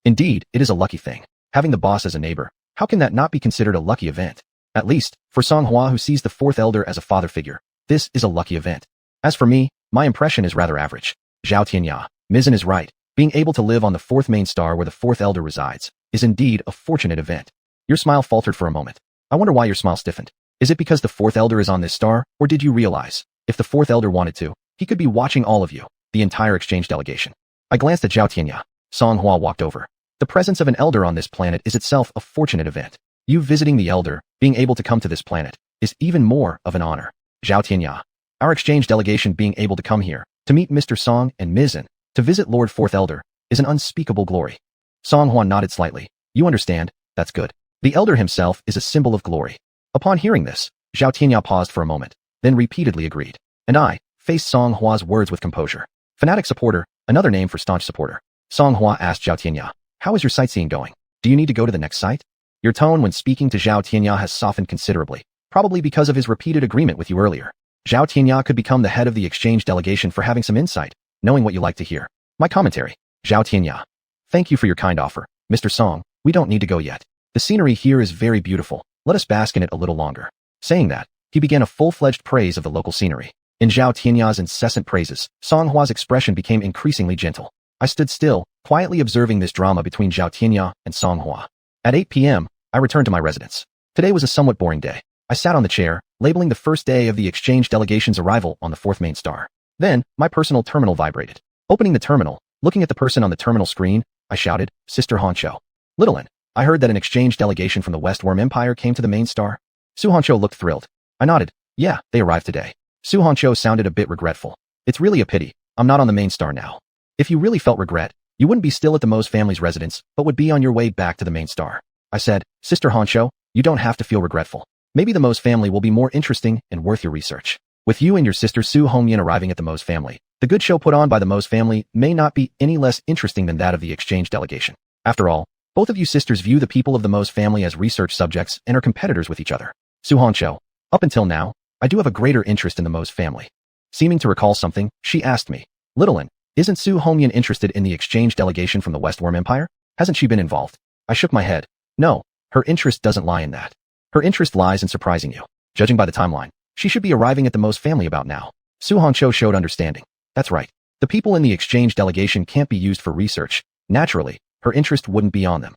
Indeed, it is a lucky thing. Having the boss as a neighbor, how can that not be considered a lucky event? At least, for Song Hua who sees the 4th elder as a father figure, this is a lucky event. As for me, my impression is rather average. Zhao Tianya, Mizzen is right. Being able to live on the 4th main star where the 4th elder resides is indeed a fortunate event. Your smile faltered for a moment. I wonder why your smile stiffened. Is it because the 4th elder is on this star, or did you realize, if the 4th elder wanted to, he could be watching all of you, the entire exchange delegation? I glanced at Zhao Tianya. Song Hua walked over. The presence of an elder on this planet is itself a fortunate event. You visiting the elder, being able to come to this planet, is even more of an honor. Zhao Tianya. Our exchange delegation being able to come here, to meet Mr. Song and Mizzen, to visit Lord 4th Elder, is an unspeakable glory. Song Hua nodded slightly. You understand, that's good. The elder himself is a symbol of glory. Upon hearing this, Zhao Tianya paused for a moment, then repeatedly agreed. And I faced Song Hua's words with composure. Fanatic supporter, another name for staunch supporter. Song Hua asked Zhao Tianya, how is your sightseeing going? Do you need to go to the next site? Your tone when speaking to Zhao Tianya has softened considerably, probably because of his repeated agreement with you earlier. Zhao Tianya could become the head of the exchange delegation for having some insight, knowing what you like to hear. My commentary. Zhao Tianya. Thank you for your kind offer. Mr. Song, we don't need to go yet. The scenery here is very beautiful. Let us bask in it a little longer. Saying that, he began a full-fledged praise of the local scenery. In Zhao Tianya's incessant praises, Song Hua's expression became increasingly gentle. I stood still, quietly observing this drama between Zhao Tianya and Song Hua. At 8 p.m., I returned to my residence. Today was a somewhat boring day. I sat on the chair, labeling the first day of the exchange delegation's arrival on the 4th main star. Then, my personal terminal vibrated. Opening the terminal, looking at the person on the terminal screen, I shouted, Sister Honcho. Little N, I heard that an exchange delegation from the Westworm Empire came to the main star. Su Honcho looked thrilled. I nodded. Yeah, they arrived today. Su Honcho sounded a bit regretful. It's really a pity. I'm not on the main star now. If you really felt regret, you wouldn't be still at the Mose family's residence, but would be on your way back to the main star. I said, Sister Honcho, you don't have to feel regretful. Maybe the Mose family will be more interesting and worth your research. With you and your sister Su Hongyan arriving at the Mose family, the good show put on by the Mose family may not be any less interesting than that of the exchange delegation. After all, both of you sisters view the people of the Mose family as research subjects and are competitors with each other. Su Honcho, up until now, I do have a greater interest in the Mose family. Seeming to recall something, she asked me, Little N, isn't Su Hongyan interested in the exchange delegation from the Westworm Empire? Hasn't she been involved? I shook my head. No, her interest doesn't lie in that. Her interest lies in surprising you. Judging by the timeline, she should be arriving at the Mose family about now. Su Honcho showed understanding. That's right. The people in the exchange delegation can't be used for research. Naturally, her interest wouldn't be on them.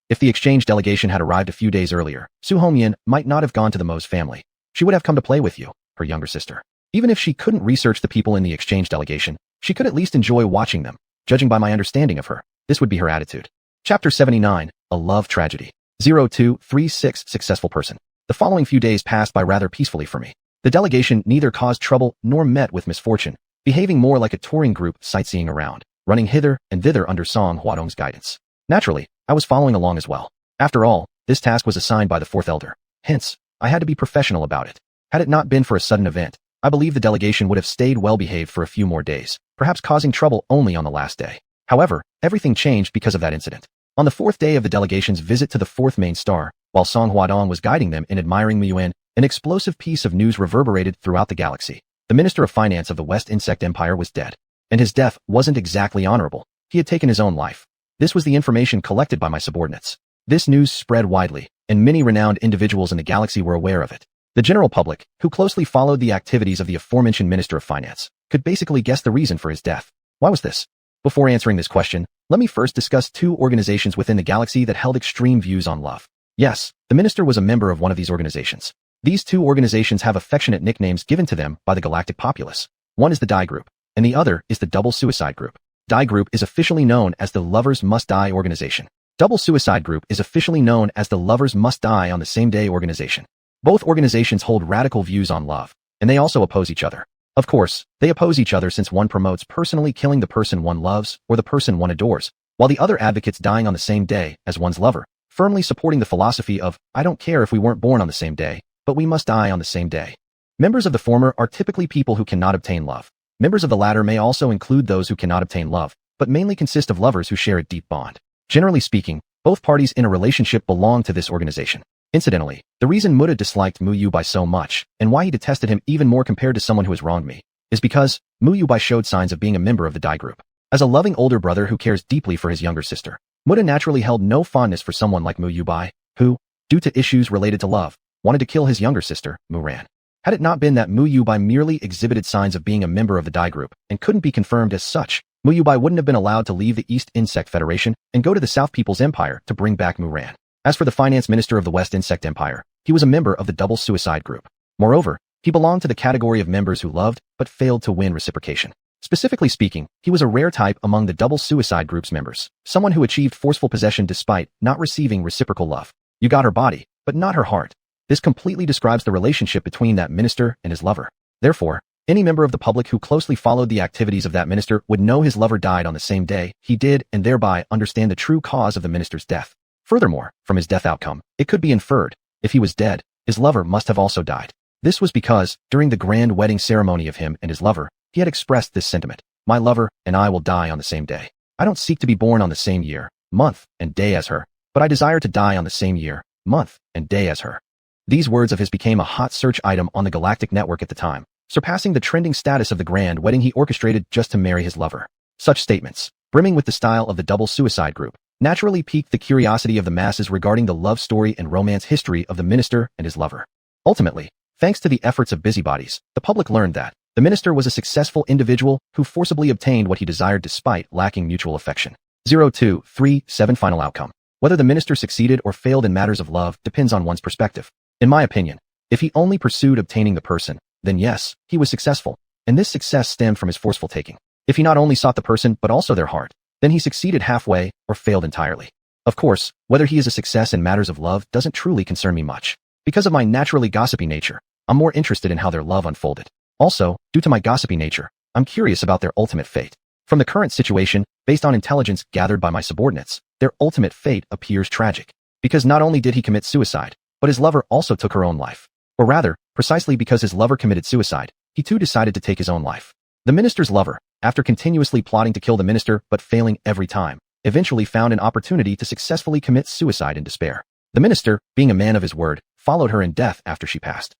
If the exchange delegation had arrived a few days earlier, Su Hongyan might not have gone to the Mo's family. She would have come to play with you, her younger sister. Even if she couldn't research the people in the exchange delegation, she could at least enjoy watching them. Judging by my understanding of her, this would be her attitude. Chapter 79, A Love Tragedy. 0236 Successful Person. The following few days passed by rather peacefully for me. The delegation neither caused trouble nor met with misfortune, behaving more like a touring group sightseeing around, running hither and thither under Song Huadong's guidance. Naturally, I was following along as well. After all, this task was assigned by the fourth elder. Hence, I had to be professional about it. Had it not been for a sudden event, I believe the delegation would have stayed well-behaved for a few more days, perhaps causing trouble only on the last day. However, everything changed because of that incident. On the fourth day of the delegation's visit to the fourth main star, while Song Huadong was guiding them in admiring Muyuan, an explosive piece of news reverberated throughout the galaxy. The Minister of Finance of the West Insect Empire was dead. And his death wasn't exactly honorable. He had taken his own life. This was the information collected by my subordinates. This news spread widely, and many renowned individuals in the galaxy were aware of it. The general public, who closely followed the activities of the aforementioned Minister of Finance, could basically guess the reason for his death. Why was this? Before answering this question, let me first discuss two organizations within the galaxy that held extreme views on love. Yes, the minister was a member of one of these organizations. These two organizations have affectionate nicknames given to them by the galactic populace. One is the Die Group, and the other is the Double Suicide Group. Die Group is officially known as the Lovers Must Die organization. Double Suicide Group is officially known as the Lovers Must Die on the Same Day organization. Both organizations hold radical views on love, and they also oppose each other. Of course, they oppose each other since one promotes personally killing the person one loves or the person one adores, while the other advocates dying on the same day as one's lover, firmly supporting the philosophy of, I don't care if we weren't born on the same day, but we must die on the same day. Members of the former are typically people who cannot obtain love. Members of the latter may also include those who cannot obtain love, but mainly consist of lovers who share a deep bond. Generally speaking, both parties in a relationship belong to this organization. Incidentally, the reason Muda disliked Mu Yubai so much, and why he detested him even more compared to someone who has wronged me, is because Mu Yubai showed signs of being a member of the Die Group. As a loving older brother who cares deeply for his younger sister, Muda naturally held no fondness for someone like Mu Yubai, who, due to issues related to love, wanted to kill his younger sister, Muran. Had it not been that Mu Yubai merely exhibited signs of being a member of the Die Group and couldn't be confirmed as such, Mu Yubai wouldn't have been allowed to leave the East Insect Federation and go to the South People's Empire to bring back Muran. As for the finance minister of the West Insect Empire, he was a member of the Double Suicide Group. Moreover, he belonged to the category of members who loved but failed to win reciprocation. Specifically speaking, he was a rare type among the Double Suicide Group's members, someone who achieved forceful possession despite not receiving reciprocal love. You got her body, but not her heart. This completely describes the relationship between that minister and his lover. Therefore, any member of the public who closely followed the activities of that minister would know his lover died on the same day he did and thereby understand the true cause of the minister's death. Furthermore, from his death outcome, it could be inferred, if he was dead, his lover must have also died. This was because, during the grand wedding ceremony of him and his lover, he had expressed this sentiment: my lover and I will die on the same day. I don't seek to be born on the same year, month, and day as her, but I desire to die on the same year, month, and day as her. These words of his became a hot search item on the galactic network at the time, surpassing the trending status of the grand wedding he orchestrated just to marry his lover. Such statements, brimming with the style of the Double Suicide Group, naturally piqued the curiosity of the masses regarding the love story and romance history of the minister and his lover. Ultimately, thanks to the efforts of busybodies, the public learned that the minister was a successful individual who forcibly obtained what he desired despite lacking mutual affection. 0237 Final outcome. Whether the minister succeeded or failed in matters of love depends on one's perspective. In my opinion, if he only pursued obtaining the person, then yes, he was successful, and this success stemmed from his forceful taking. If he not only sought the person but also their heart, then he succeeded halfway or failed entirely. Of course, whether he is a success in matters of love doesn't truly concern me much. Because of my naturally gossipy nature, I'm more interested in how their love unfolded. Also, due to my gossipy nature, I'm curious about their ultimate fate. From the current situation, based on intelligence gathered by my subordinates, their ultimate fate appears tragic. Because not only did he commit suicide, but his lover also took her own life. Or rather, precisely because his lover committed suicide, he too decided to take his own life. The minister's lover, after continuously plotting to kill the minister but failing every time, eventually found an opportunity to successfully commit suicide in despair. The minister, being a man of his word, followed her in death after she passed.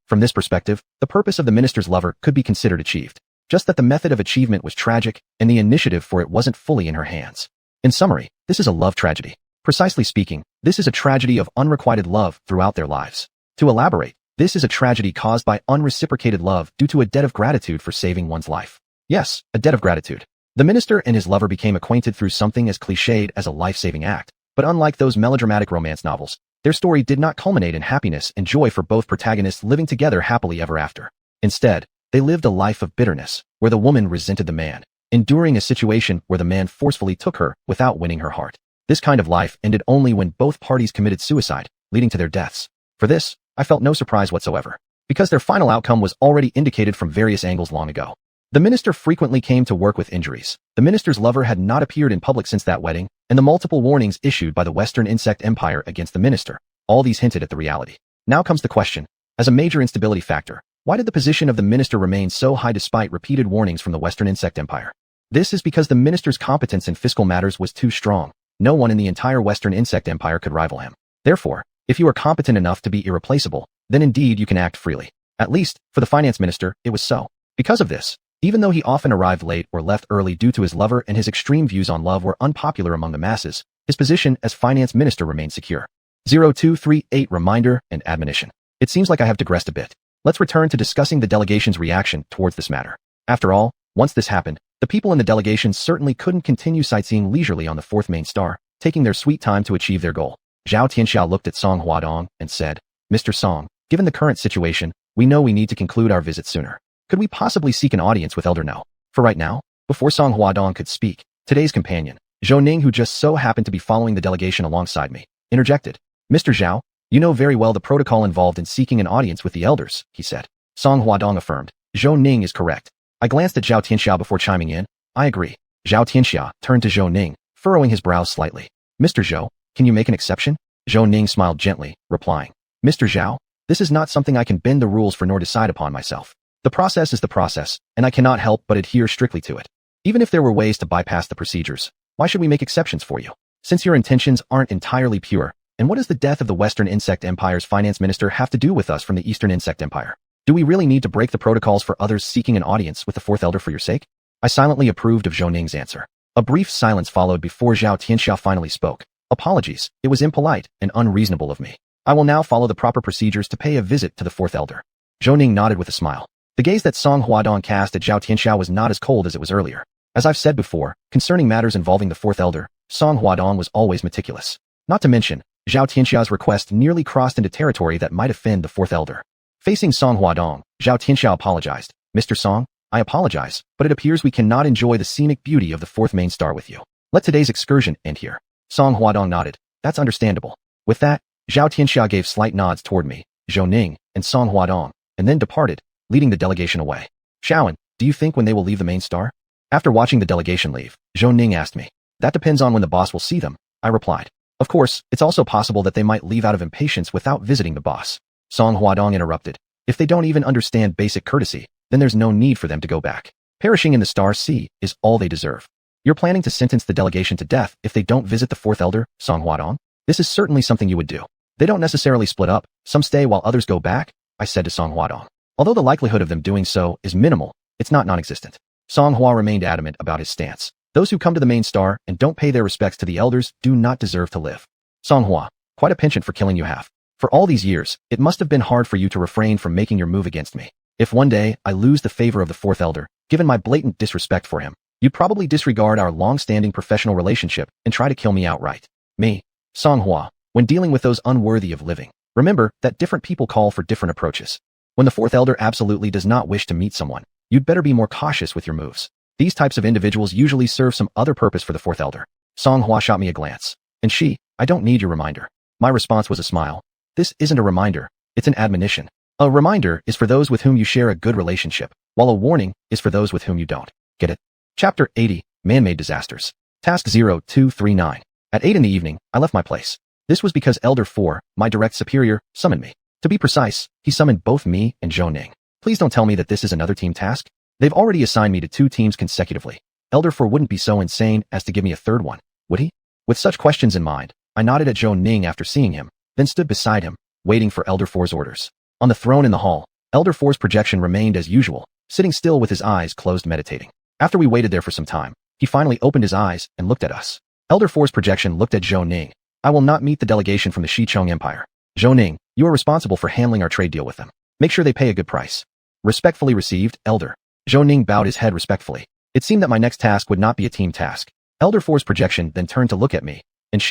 From this perspective, the purpose of the minister's lover could be considered achieved. Just that the method of achievement was tragic, and the initiative for it wasn't fully in her hands. In summary, this is a love tragedy. Precisely speaking, this is a tragedy of unrequited love throughout their lives. To elaborate, this is a tragedy caused by unreciprocated love due to a debt of gratitude for saving one's life. Yes, a debt of gratitude. The minister and his lover became acquainted through something as cliched as a life-saving act, but unlike those melodramatic romance novels, their story did not culminate in happiness and joy for both protagonists living together happily ever after. Instead, they lived a life of bitterness, where the woman resented the man, enduring a situation where the man forcefully took her without winning her heart. This kind of life ended only when both parties committed suicide, leading to their deaths. For this, I felt no surprise whatsoever, because their final outcome was already indicated from various angles long ago. The minister frequently came to work with injuries. The minister's lover had not appeared in public since that wedding, and the multiple warnings issued by the Western insect empire against the minister, all these hinted at the reality. Now comes the question. As a major instability factor, why did the position of the minister remain so high despite repeated warnings from the Western insect empire? This is because the minister's competence in fiscal matters was too strong. No one in the entire Western insect empire could rival him. Therefore, if you are competent enough to be irreplaceable, then indeed you can act freely. At least, for the finance minister, it was so. Because of this, even though he often arrived late or left early due to his lover and his extreme views on love were unpopular among the masses, his position as finance minister remained secure. 0238 Reminder and Admonition. It seems like I have digressed a bit. Let's return to discussing the delegation's reaction towards this matter. After all, once this happened, the people in the delegation certainly couldn't continue sightseeing leisurely on the fourth main star, taking their sweet time to achieve their goal. Zhao Tianxiao looked at Song Huadong and said, Mr. Song, given the current situation, we know we need to conclude our visit sooner. Could we possibly seek an audience with Elder No? For right now, before Song Huadong could speak, today's companion, Zhou Ning, who just so happened to be following the delegation alongside me, interjected. Mr. Zhao, you know very well the protocol involved in seeking an audience with the elders, he said. Song Huadong affirmed. Zhou Ning is correct. I glanced at Zhao Tianxiao before chiming in. I agree. Zhao Tianxiao turned to Zhou Ning, furrowing his brows slightly. Mr. Zhou, can you make an exception? Zhou Ning smiled gently, replying. Mr. Zhao, this is not something I can bend the rules for nor decide upon myself. The process is the process, and I cannot help but adhere strictly to it. Even if there were ways to bypass the procedures, why should we make exceptions for you? Since your intentions aren't entirely pure, and what does the death of the Western Insect Empire's finance minister have to do with us from the Eastern Insect Empire? Do we really need to break the protocols for others seeking an audience with the fourth elder for your sake? I silently approved of Zhou Ning's answer. A brief silence followed before Zhao Tianxiao finally spoke. Apologies, it was impolite and unreasonable of me. I will now follow the proper procedures to pay a visit to the fourth elder. Zhou Ning nodded with a smile. The gaze that Song Huadong cast at Zhao Tianxiao was not as cold as it was earlier. As I've said before, concerning matters involving the fourth elder, Song Huadong was always meticulous. Not to mention, Zhao Tianxiao's request nearly crossed into territory that might offend the fourth elder. Facing Song Huadong, Zhao Tianxiao apologized. Mr. Song, I apologize, but it appears we cannot enjoy the scenic beauty of the fourth main star with you. Let today's excursion end here. Song Huadong nodded. That's understandable. With that, Zhao Tianxiao gave slight nods toward me, Zhou Ning, and Song Huadong, and then departed, leading the delegation away. Xiaoan, do you think when they will leave the main star? After watching the delegation leave, Zhou Ning asked me. That depends on when the boss will see them, I replied. Of course, it's also possible that they might leave out of impatience without visiting the boss. Song Huadong interrupted. If they don't even understand basic courtesy, then there's no need for them to go back. Perishing in the Star Sea is all they deserve. You're planning to sentence the delegation to death if they don't visit the fourth elder, Song Huadong? This is certainly something you would do. They don't necessarily split up, some stay while others go back, I said to Song Huadong. Although the likelihood of them doing so is minimal, it's not non-existent. Song Hua remained adamant about his stance. Those who come to the main star and don't pay their respects to the elders do not deserve to live. Song Hua, quite a penchant for killing you have. For all these years, it must have been hard for you to refrain from making your move against me. If one day I lose the favor of the fourth elder, given my blatant disrespect for him, you'd probably disregard our long-standing professional relationship and try to kill me outright. Me, Song Hua, when dealing with those unworthy of living, remember that different people call for different approaches. When the fourth elder absolutely does not wish to meet someone, you'd better be more cautious with your moves. These types of individuals usually serve some other purpose for the fourth elder. Song Hua shot me a glance. And I don't need your reminder. My response was a smile. This isn't a reminder, it's an admonition. A reminder is for those with whom you share a good relationship, while a warning is for those with whom you don't. Get it? Chapter 80, Man-Made Disasters. Task 0239. At 8 in the evening, I left my place. This was because Elder 4, my direct superior, summoned me. To be precise, he summoned both me and Zhou Ning. Please don't tell me that this is another team task. They've already assigned me to 2 teams consecutively. Elder 4 wouldn't be so insane as to give me a third one, would he? With such questions in mind, I nodded at Zhou Ning after seeing him, then stood beside him, waiting for Elder 4's orders. On the throne in the hall, Elder 4's projection remained as usual, sitting still with his eyes closed meditating. After we waited there for some time, he finally opened his eyes and looked at us. Elder 4's projection looked at Zhou Ning. I will not meet the delegation from the Shichong Empire. Zhou Ning, you are responsible for handling our trade deal with them. Make sure they pay a good price. Respectfully received, Elder. Zhou Ning bowed his head respectfully. It seemed that my next task would not be a team task. Elder Four's projection then turned to look at me. And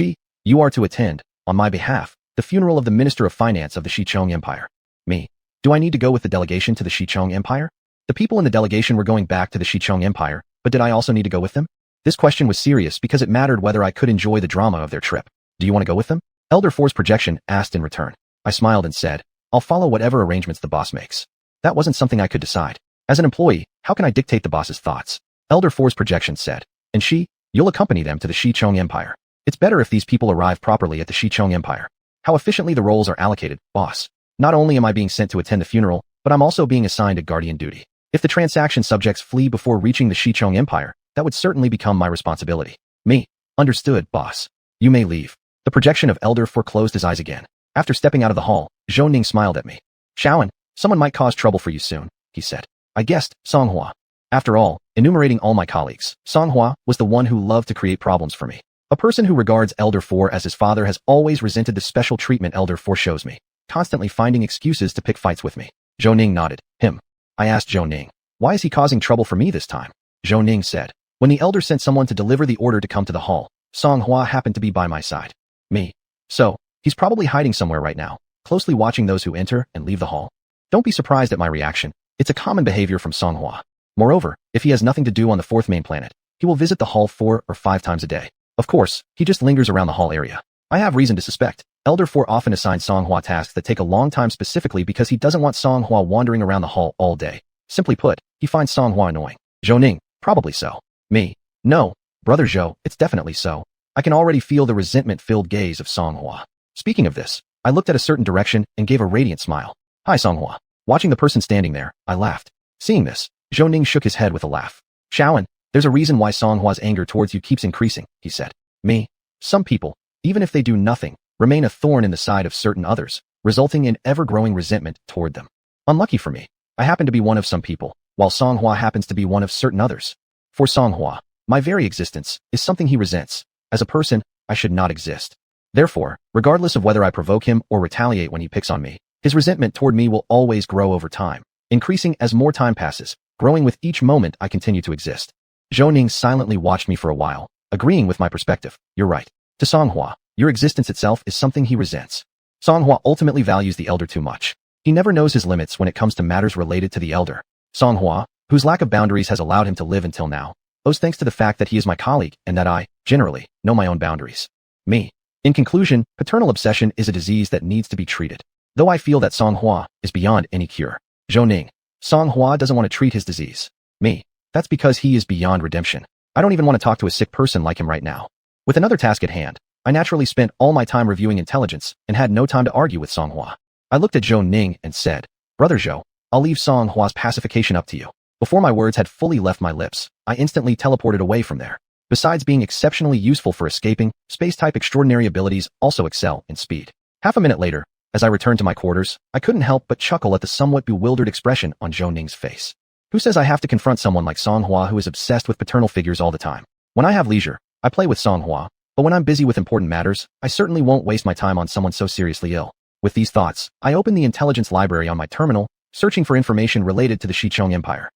you are to attend, on my behalf, the funeral of the Minister of Finance of the Xichong Empire. Me. Do I need to go with the delegation to the Xichong Empire? The people in the delegation were going back to the Xichong Empire, but did I also need to go with them? This question was serious because it mattered whether I could enjoy the drama of their trip. Do you want to go with them? Elder Four's projection asked in return. I smiled and said, I'll follow whatever arrangements the boss makes. That wasn't something I could decide. As an employee, how can I dictate the boss's thoughts? Elder Four's projection said. And you'll accompany them to the Xichong Empire. It's better if these people arrive properly at the Xichong Empire. How efficiently the roles are allocated, boss. Not only am I being sent to attend the funeral, but I'm also being assigned a guardian duty. If the transaction subjects flee before reaching the Xichong Empire, that would certainly become my responsibility. Me. Understood, boss. You may leave. The projection of Elder Four closed his eyes again. After stepping out of the hall, Zhou Ning smiled at me. Shaoan, someone might cause trouble for you soon, he said. I guessed, Songhua. After all, enumerating all my colleagues, Songhua was the one who loved to create problems for me. A person who regards Elder Four as his father has always resented the special treatment Elder Four shows me, constantly finding excuses to pick fights with me. Zhou Ning nodded. Him. I asked Zhou Ning. Why is he causing trouble for me this time? Zhou Ning said. When the elder sent someone to deliver the order to come to the hall, Songhua happened to be by my side. Me. So, he's probably hiding somewhere right now, closely watching those who enter and leave the hall. Don't be surprised at my reaction. It's a common behavior from Songhua. Moreover, if he has nothing to do on the fourth main planet, he will visit the hall 4 or 5 times a day. Of course, he just lingers around the hall area. I have reason to suspect. Elder Four often assigns Songhua tasks that take a long time specifically because he doesn't want Songhua wandering around the hall all day. Simply put, he finds Songhua annoying. Zhou Ning, probably so. Me. No, brother Zhou, it's definitely so. I can already feel the resentment-filled gaze of Songhua. Speaking of this, I looked at a certain direction and gave a radiant smile. Hi Songhua. Watching the person standing there, I laughed. Seeing this, Zhou Ning shook his head with a laugh. Shaoan, there's a reason why Songhua's anger towards you keeps increasing, he said. Me. Some people, even if they do nothing, remain a thorn in the side of certain others, resulting in ever-growing resentment toward them. Unlucky for me, I happen to be one of some people, while Songhua happens to be one of certain others. For Songhua, my very existence is something he resents. As a person, I should not exist. Therefore, regardless of whether I provoke him or retaliate when he picks on me, his resentment toward me will always grow over time, increasing as more time passes, growing with each moment I continue to exist. Zhou Ning silently watched me for a while, agreeing with my perspective. You're right. To Songhua, your existence itself is something he resents. Songhua ultimately values the elder too much. He never knows his limits when it comes to matters related to the elder. Songhua, whose lack of boundaries has allowed him to live until now, owes thanks to the fact that he is my colleague and that I, generally, know my own boundaries. Me. In conclusion, paternal obsession is a disease that needs to be treated. Though I feel that Songhua is beyond any cure. Zhou Ning. Songhua doesn't want to treat his disease. Me. That's because he is beyond redemption. I don't even want to talk to a sick person like him right now. With another task at hand, I naturally spent all my time reviewing intelligence and had no time to argue with Songhua. I looked at Zhou Ning and said, Brother Zhou, I'll leave Songhua's pacification up to you. Before my words had fully left my lips, I instantly teleported away from there. Besides being exceptionally useful for escaping, space-type extraordinary abilities also excel in speed. Half a minute later, as I returned to my quarters, I couldn't help but chuckle at the somewhat bewildered expression on Zhou Ning's face. Who says I have to confront someone like Songhua who is obsessed with paternal figures all the time? When I have leisure, I play with Songhua, but when I'm busy with important matters, I certainly won't waste my time on someone so seriously ill. With these thoughts, I opened the intelligence library on my terminal, searching for information related to the Xichong Empire.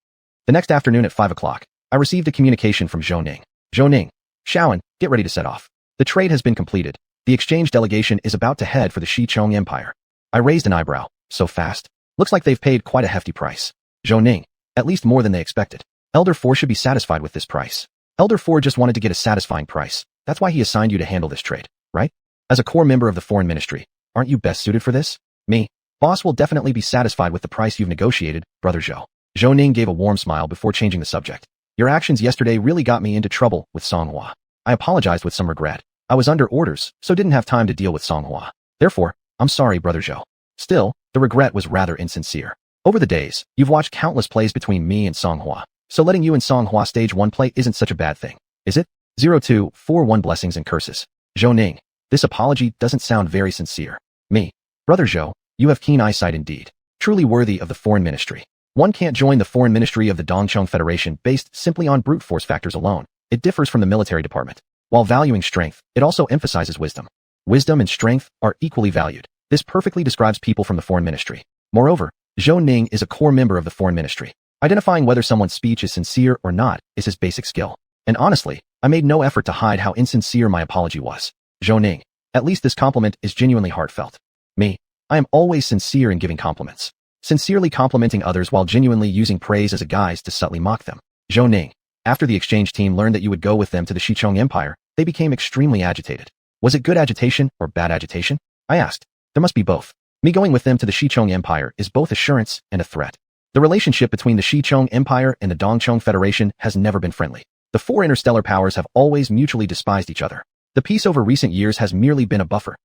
The next afternoon at 5 o'clock, I received a communication from Zhou Ning. Zhou Ning. Shaoan, get ready to set off. The trade has been completed. The exchange delegation is about to head for the Xichong Empire. I raised an eyebrow. So fast? Looks like they've paid quite a hefty price. Zhou Ning. At least more than they expected. Elder Four should be satisfied with this price. Elder Four just wanted to get a satisfying price. That's why he assigned you to handle this trade, right? As a core member of the foreign ministry, aren't you best suited for this? Me. Boss will definitely be satisfied with the price you've negotiated, Brother Zhou. Zhou Ning gave a warm smile before changing the subject. Your actions yesterday really got me into trouble with Songhua. I apologized with some regret. I was under orders, so didn't have time to deal with Songhua. Therefore, I'm sorry, Brother Zhou. Still, the regret was rather insincere. Over the days, you've watched countless plays between me and Songhua, so letting you and Songhua stage one play isn't such a bad thing, is it? 0241 blessings and curses. Zhou Ning. This apology doesn't sound very sincere. Me. Brother Zhou, you have keen eyesight indeed. Truly worthy of the foreign ministry. One can't join the foreign ministry of the Dongcheng Federation based simply on brute force factors alone. It differs from the military department. While valuing strength, it also emphasizes wisdom. Wisdom and strength are equally valued. This perfectly describes people from the foreign ministry. Moreover, Zhou Ning is a core member of the foreign ministry. Identifying whether someone's speech is sincere or not is his basic skill. And honestly, I made no effort to hide how insincere my apology was. Zhou Ning. At least this compliment is genuinely heartfelt. Me. I am always sincere in giving compliments. Sincerely complimenting others while genuinely using praise as a guise to subtly mock them. Zhou Ning. After the exchange team learned that you would go with them to the Xichong Empire, they became extremely agitated. Was it good agitation or bad agitation? I asked. There must be both. Me going with them to the Xichong Empire is both assurance and a threat. The relationship between the Xichong Empire and the Dongchong Federation has never been friendly. The four interstellar powers have always mutually despised each other. The peace over recent years has merely been a buffer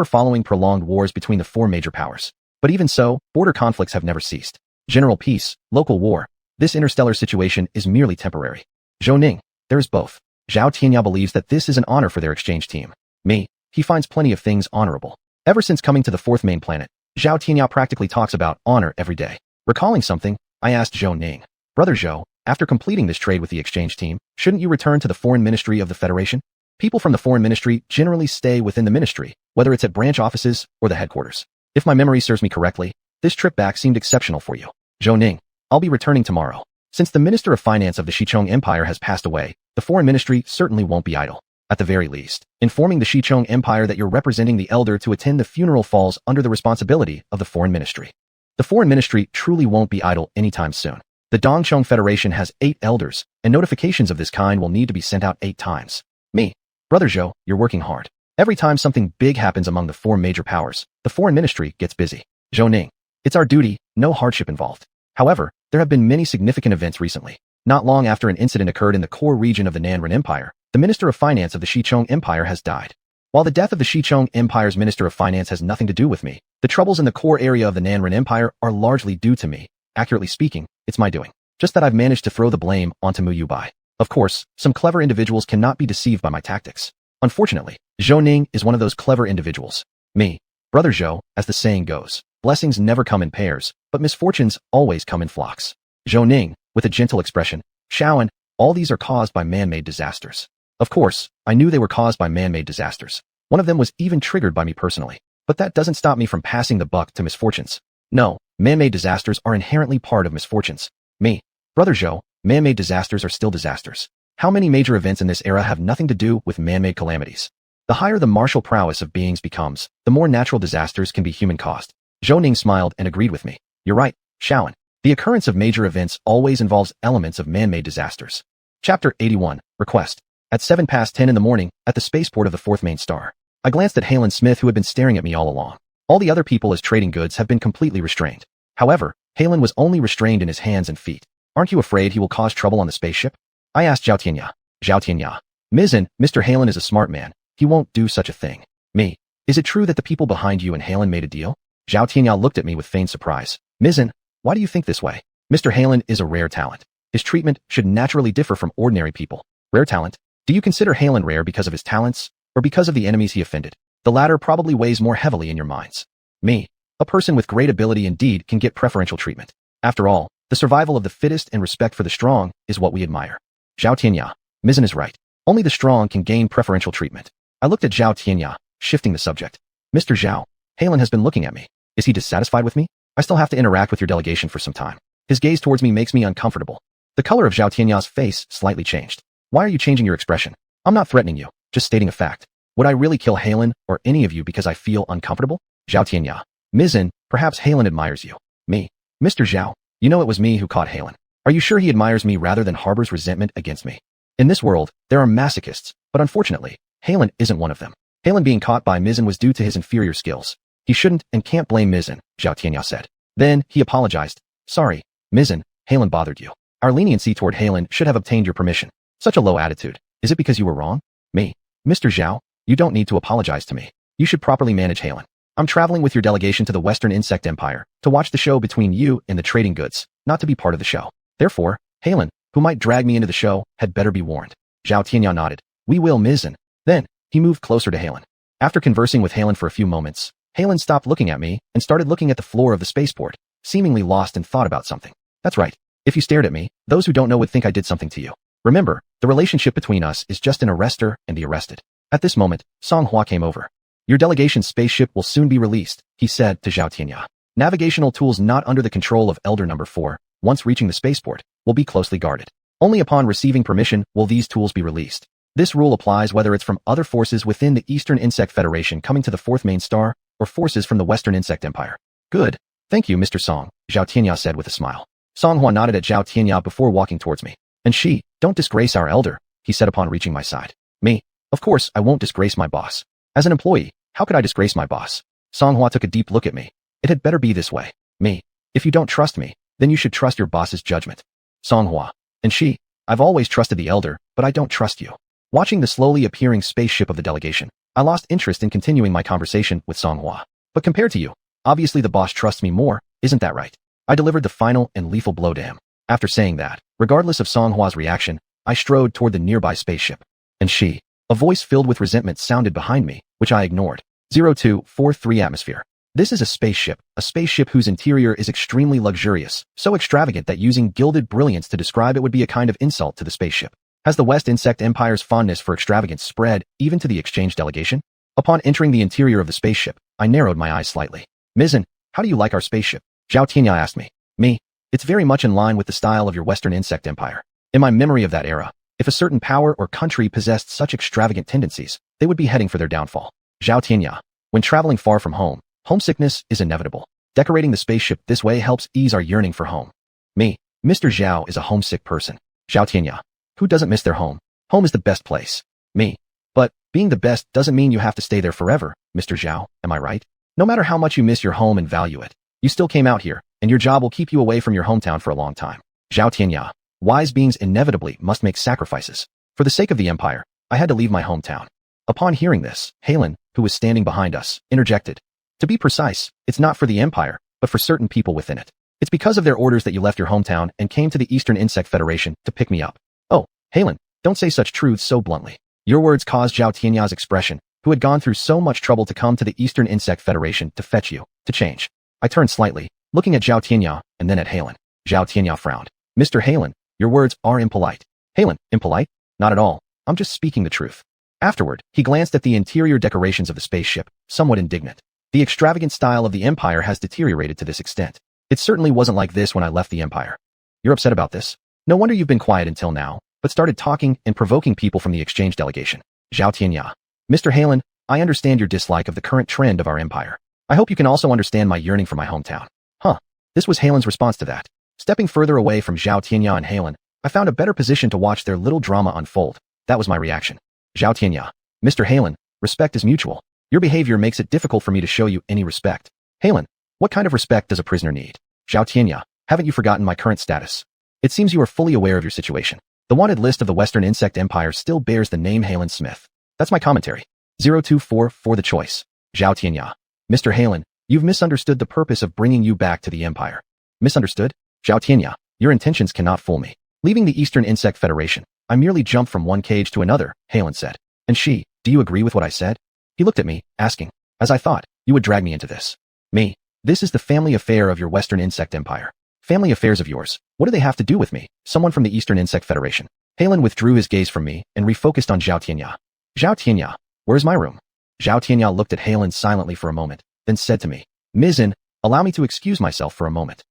following prolonged wars between the four major powers. But even so, border conflicts have never ceased. General peace, local war. This interstellar situation is merely temporary. Zhou Ning. There is both. Zhao Tianya believes that this is an honor for their exchange team. Me. He finds plenty of things honorable. Ever since coming to the fourth main planet, Zhao Tianya practically talks about honor every day. Recalling something, I asked Zhou Ning. Brother Zhou, after completing this trade with the exchange team, shouldn't you return to the foreign ministry of the Federation? People from the foreign ministry generally stay within the ministry, whether it's at branch offices or the headquarters. If my memory serves me correctly, this trip back seemed exceptional for you. Zhou Ning. I'll be returning tomorrow. Since the Minister of Finance of the Xichong Empire has passed away, the foreign ministry certainly won't be idle. At the very least, informing the Xichong Empire that you're representing the elder to attend the funeral falls under the responsibility of the foreign ministry. The foreign ministry truly won't be idle anytime soon. The Dongchong Federation has 8 elders, and notifications of this kind will need to be sent out 8 times. Me. Brother Zhou, you're working hard. Every time something big happens among the 4 major powers, the foreign ministry gets busy. Zhou Ning. It's our duty, no hardship involved. However, there have been many significant events recently. Not long after an incident occurred in the core region of the Nanren Empire, the Minister of Finance of the Xichong Empire has died. While the death of the Xichong Empire's Minister of Finance has nothing to do with me, the troubles in the core area of the Nanren Empire are largely due to me. Accurately speaking, it's my doing. Just that I've managed to throw the blame onto Mu Yubai. Of course, some clever individuals cannot be deceived by my tactics. Unfortunately, Zhou Ning is one of those clever individuals. Me. Brother Zhou, as the saying goes, blessings never come in pairs, but misfortunes always come in flocks. Zhou Ning, with a gentle expression, Shaoan, all these are caused by man-made disasters. Of course, I knew they were caused by man-made disasters. One of them was even triggered by me personally. But that doesn't stop me from passing the buck to misfortunes. No, man-made disasters are inherently part of misfortunes. Me. Brother Zhou, man-made disasters are still disasters. How many major events in this era have nothing to do with man-made calamities? The higher the martial prowess of beings becomes, the more natural disasters can be human-caused. Zhou Ning smiled and agreed with me. You're right, Shaoan. The occurrence of major events always involves elements of man-made disasters. Chapter 81, Request. At 10:07 in the morning, at the spaceport of the fourth main star, I glanced at Halen Smith, who had been staring at me all along. All the other people as trading goods have been completely restrained. However, Halen was only restrained in his hands and feet. Aren't you afraid he will cause trouble on the spaceship? I asked Zhao Tianya. Zhao Tianya. Mizzen, Mr. Halen is a smart man. He won't do such a thing. Me. Is it true that the people behind you and Halen made a deal? Zhao Tianya looked at me with feigned surprise. Mizzen, why do you think this way? Mr. Halen is a rare talent. His treatment should naturally differ from ordinary people. Rare talent? Do you consider Halen rare because of his talents, or because of the enemies he offended? The latter probably weighs more heavily in your minds. Me. A person with great ability indeed can get preferential treatment. After all, the survival of the fittest and respect for the strong is what we admire. Zhao Tianya. Mizzen is right. Only the strong can gain preferential treatment. I looked at Zhao Tianya, shifting the subject. Mr. Zhao, Halen has been looking at me. Is he dissatisfied with me? I still have to interact with your delegation for some time. His gaze towards me makes me uncomfortable. The color of Zhao Tianya's face slightly changed. Why are you changing your expression? I'm not threatening you, just stating a fact. Would I really kill Halen or any of you because I feel uncomfortable? Zhao Tianya. Mizzen, perhaps Halen admires you. Me. Mr. Zhao, you know it was me who caught Halen. Are you sure he admires me rather than harbors resentment against me? In this world, there are masochists, but unfortunately, Halen isn't one of them. Halen being caught by Mizzen was due to his inferior skills. He shouldn't and can't blame Mizzen, Zhao Tianya said. Then, he apologized. Sorry, Mizzen, Halen bothered you. Our leniency toward Halen should have obtained your permission. Such a low attitude. Is it because you were wrong? Me. Mr. Zhao, you don't need to apologize to me. You should properly manage Halen. I'm traveling with your delegation to the Western Insect Empire to watch the show between you and the trading goods, not to be part of the show. Therefore, Halen, who might drag me into the show, had better be warned. Zhao Tianya nodded. We will, Mizzen. Then, he moved closer to Halen. After conversing with Halen for a few moments, Halen stopped looking at me and started looking at the floor of the spaceport, seemingly lost in thought about something. That's right. If you stared at me, those who don't know would think I did something to you. Remember, the relationship between us is just an arrestor and the arrested. At this moment, Song Hua came over. Your delegation's spaceship will soon be released, he said to Zhao Tianya. Navigational tools not under the control of Elder Number 4, once reaching the spaceport, will be closely guarded. Only upon receiving permission will these tools be released. This rule applies whether it's from other forces within the Eastern Insect Federation coming to the fourth main star, or forces from the Western Insect Empire. Good. Thank you, Mr. Song, Zhao Tianya said with a smile. Songhua nodded at Zhao Tianya before walking towards me. And she, don't disgrace our elder, he said upon reaching my side. Me? Of course, I won't disgrace my boss. As an employee, how could I disgrace my boss? Songhua took a deep look at me. It had better be this way. Me? If you don't trust me, then you should trust your boss's judgment. Songhua. And she, I've always trusted the elder, but I don't trust you. Watching the slowly appearing spaceship of the delegation, I lost interest in continuing my conversation with Songhua. But compared to you, obviously the boss trusts me more, isn't that right? I delivered the final and lethal blow to him. After saying that, regardless of Songhua's reaction, I strode toward the nearby spaceship. And she, a voice filled with resentment sounded behind me, which I ignored. 0243 atmosphere. This is a spaceship whose interior is extremely luxurious, so extravagant that using gilded brilliance to describe it would be a kind of insult to the spaceship. Has the West Insect Empire's fondness for extravagance spread even to the exchange delegation? Upon entering the interior of the spaceship, I narrowed my eyes slightly. Mizzen, how do you like our spaceship? Zhao Tianya asked me. Me? It's very much in line with the style of your Western Insect Empire. In my memory of that era, if a certain power or country possessed such extravagant tendencies, they would be heading for their downfall. Zhao Tianya. When traveling far from home, homesickness is inevitable. Decorating the spaceship this way helps ease our yearning for home. Me, Mr. Zhao is a homesick person. Zhao Tianya. Who doesn't miss their home? Home is the best place. Me. But being the best doesn't mean you have to stay there forever, Mr. Zhao, am I right? No matter how much you miss your home and value it, you still came out here, and your job will keep you away from your hometown for a long time. Zhao Tianya. Wise beings inevitably must make sacrifices. For the sake of the empire, I had to leave my hometown. Upon hearing this, Halen, who was standing behind us, interjected. To be precise, it's not for the empire, but for certain people within it. It's because of their orders that you left your hometown and came to the Eastern Insect Federation to pick me up. Oh, Halen, don't say such truths so bluntly. Your words caused Zhao Tianya's expression, who had gone through so much trouble to come to the Eastern Insect Federation to fetch you, to change. I turned slightly, looking at Zhao Tianya and then at Halen. Zhao Tianya frowned. Mr. Halen, your words are impolite. Halen, impolite? Not at all. I'm just speaking the truth. Afterward, he glanced at the interior decorations of the spaceship, somewhat indignant. The extravagant style of the Empire has deteriorated to this extent. It certainly wasn't like this when I left the Empire. You're upset about this? No wonder you've been quiet until now, but started talking and provoking people from the exchange delegation. Zhao Tianya. Mr. Halen, I understand your dislike of the current trend of our Empire. I hope you can also understand my yearning for my hometown. Huh. This was Halen's response to that. Stepping further away from Zhao Tianya and Halen, I found a better position to watch their little drama unfold. That was my reaction. Zhao Tianya. Mr. Halen, respect is mutual. Your behavior makes it difficult for me to show you any respect. Halen, what kind of respect does a prisoner need? Zhao Tianya, haven't you forgotten my current status? It seems you are fully aware of your situation. The wanted list of the Western Insect Empire still bears the name Halen Smith. That's my commentary. 024 for the choice. Zhao Tianya. Mr. Halen, you've misunderstood the purpose of bringing you back to the Empire. Misunderstood? Zhao Tianya, your intentions cannot fool me. Leaving the Eastern Insect Federation, I merely jumped from one cage to another, Halen said. And she, do you agree with what I said? He looked at me, asking, as I thought, you would drag me into this. Me, this is the family affair of your Western Insect Empire. Family affairs of yours, what do they have to do with me, someone from the Eastern Insect Federation? Halen withdrew his gaze from me and refocused on Zhao Tianya. Zhao Tianya, where's my room? Zhao Tianya looked at Halen silently for a moment, then said to me, Mizzen, allow me to excuse myself for a moment.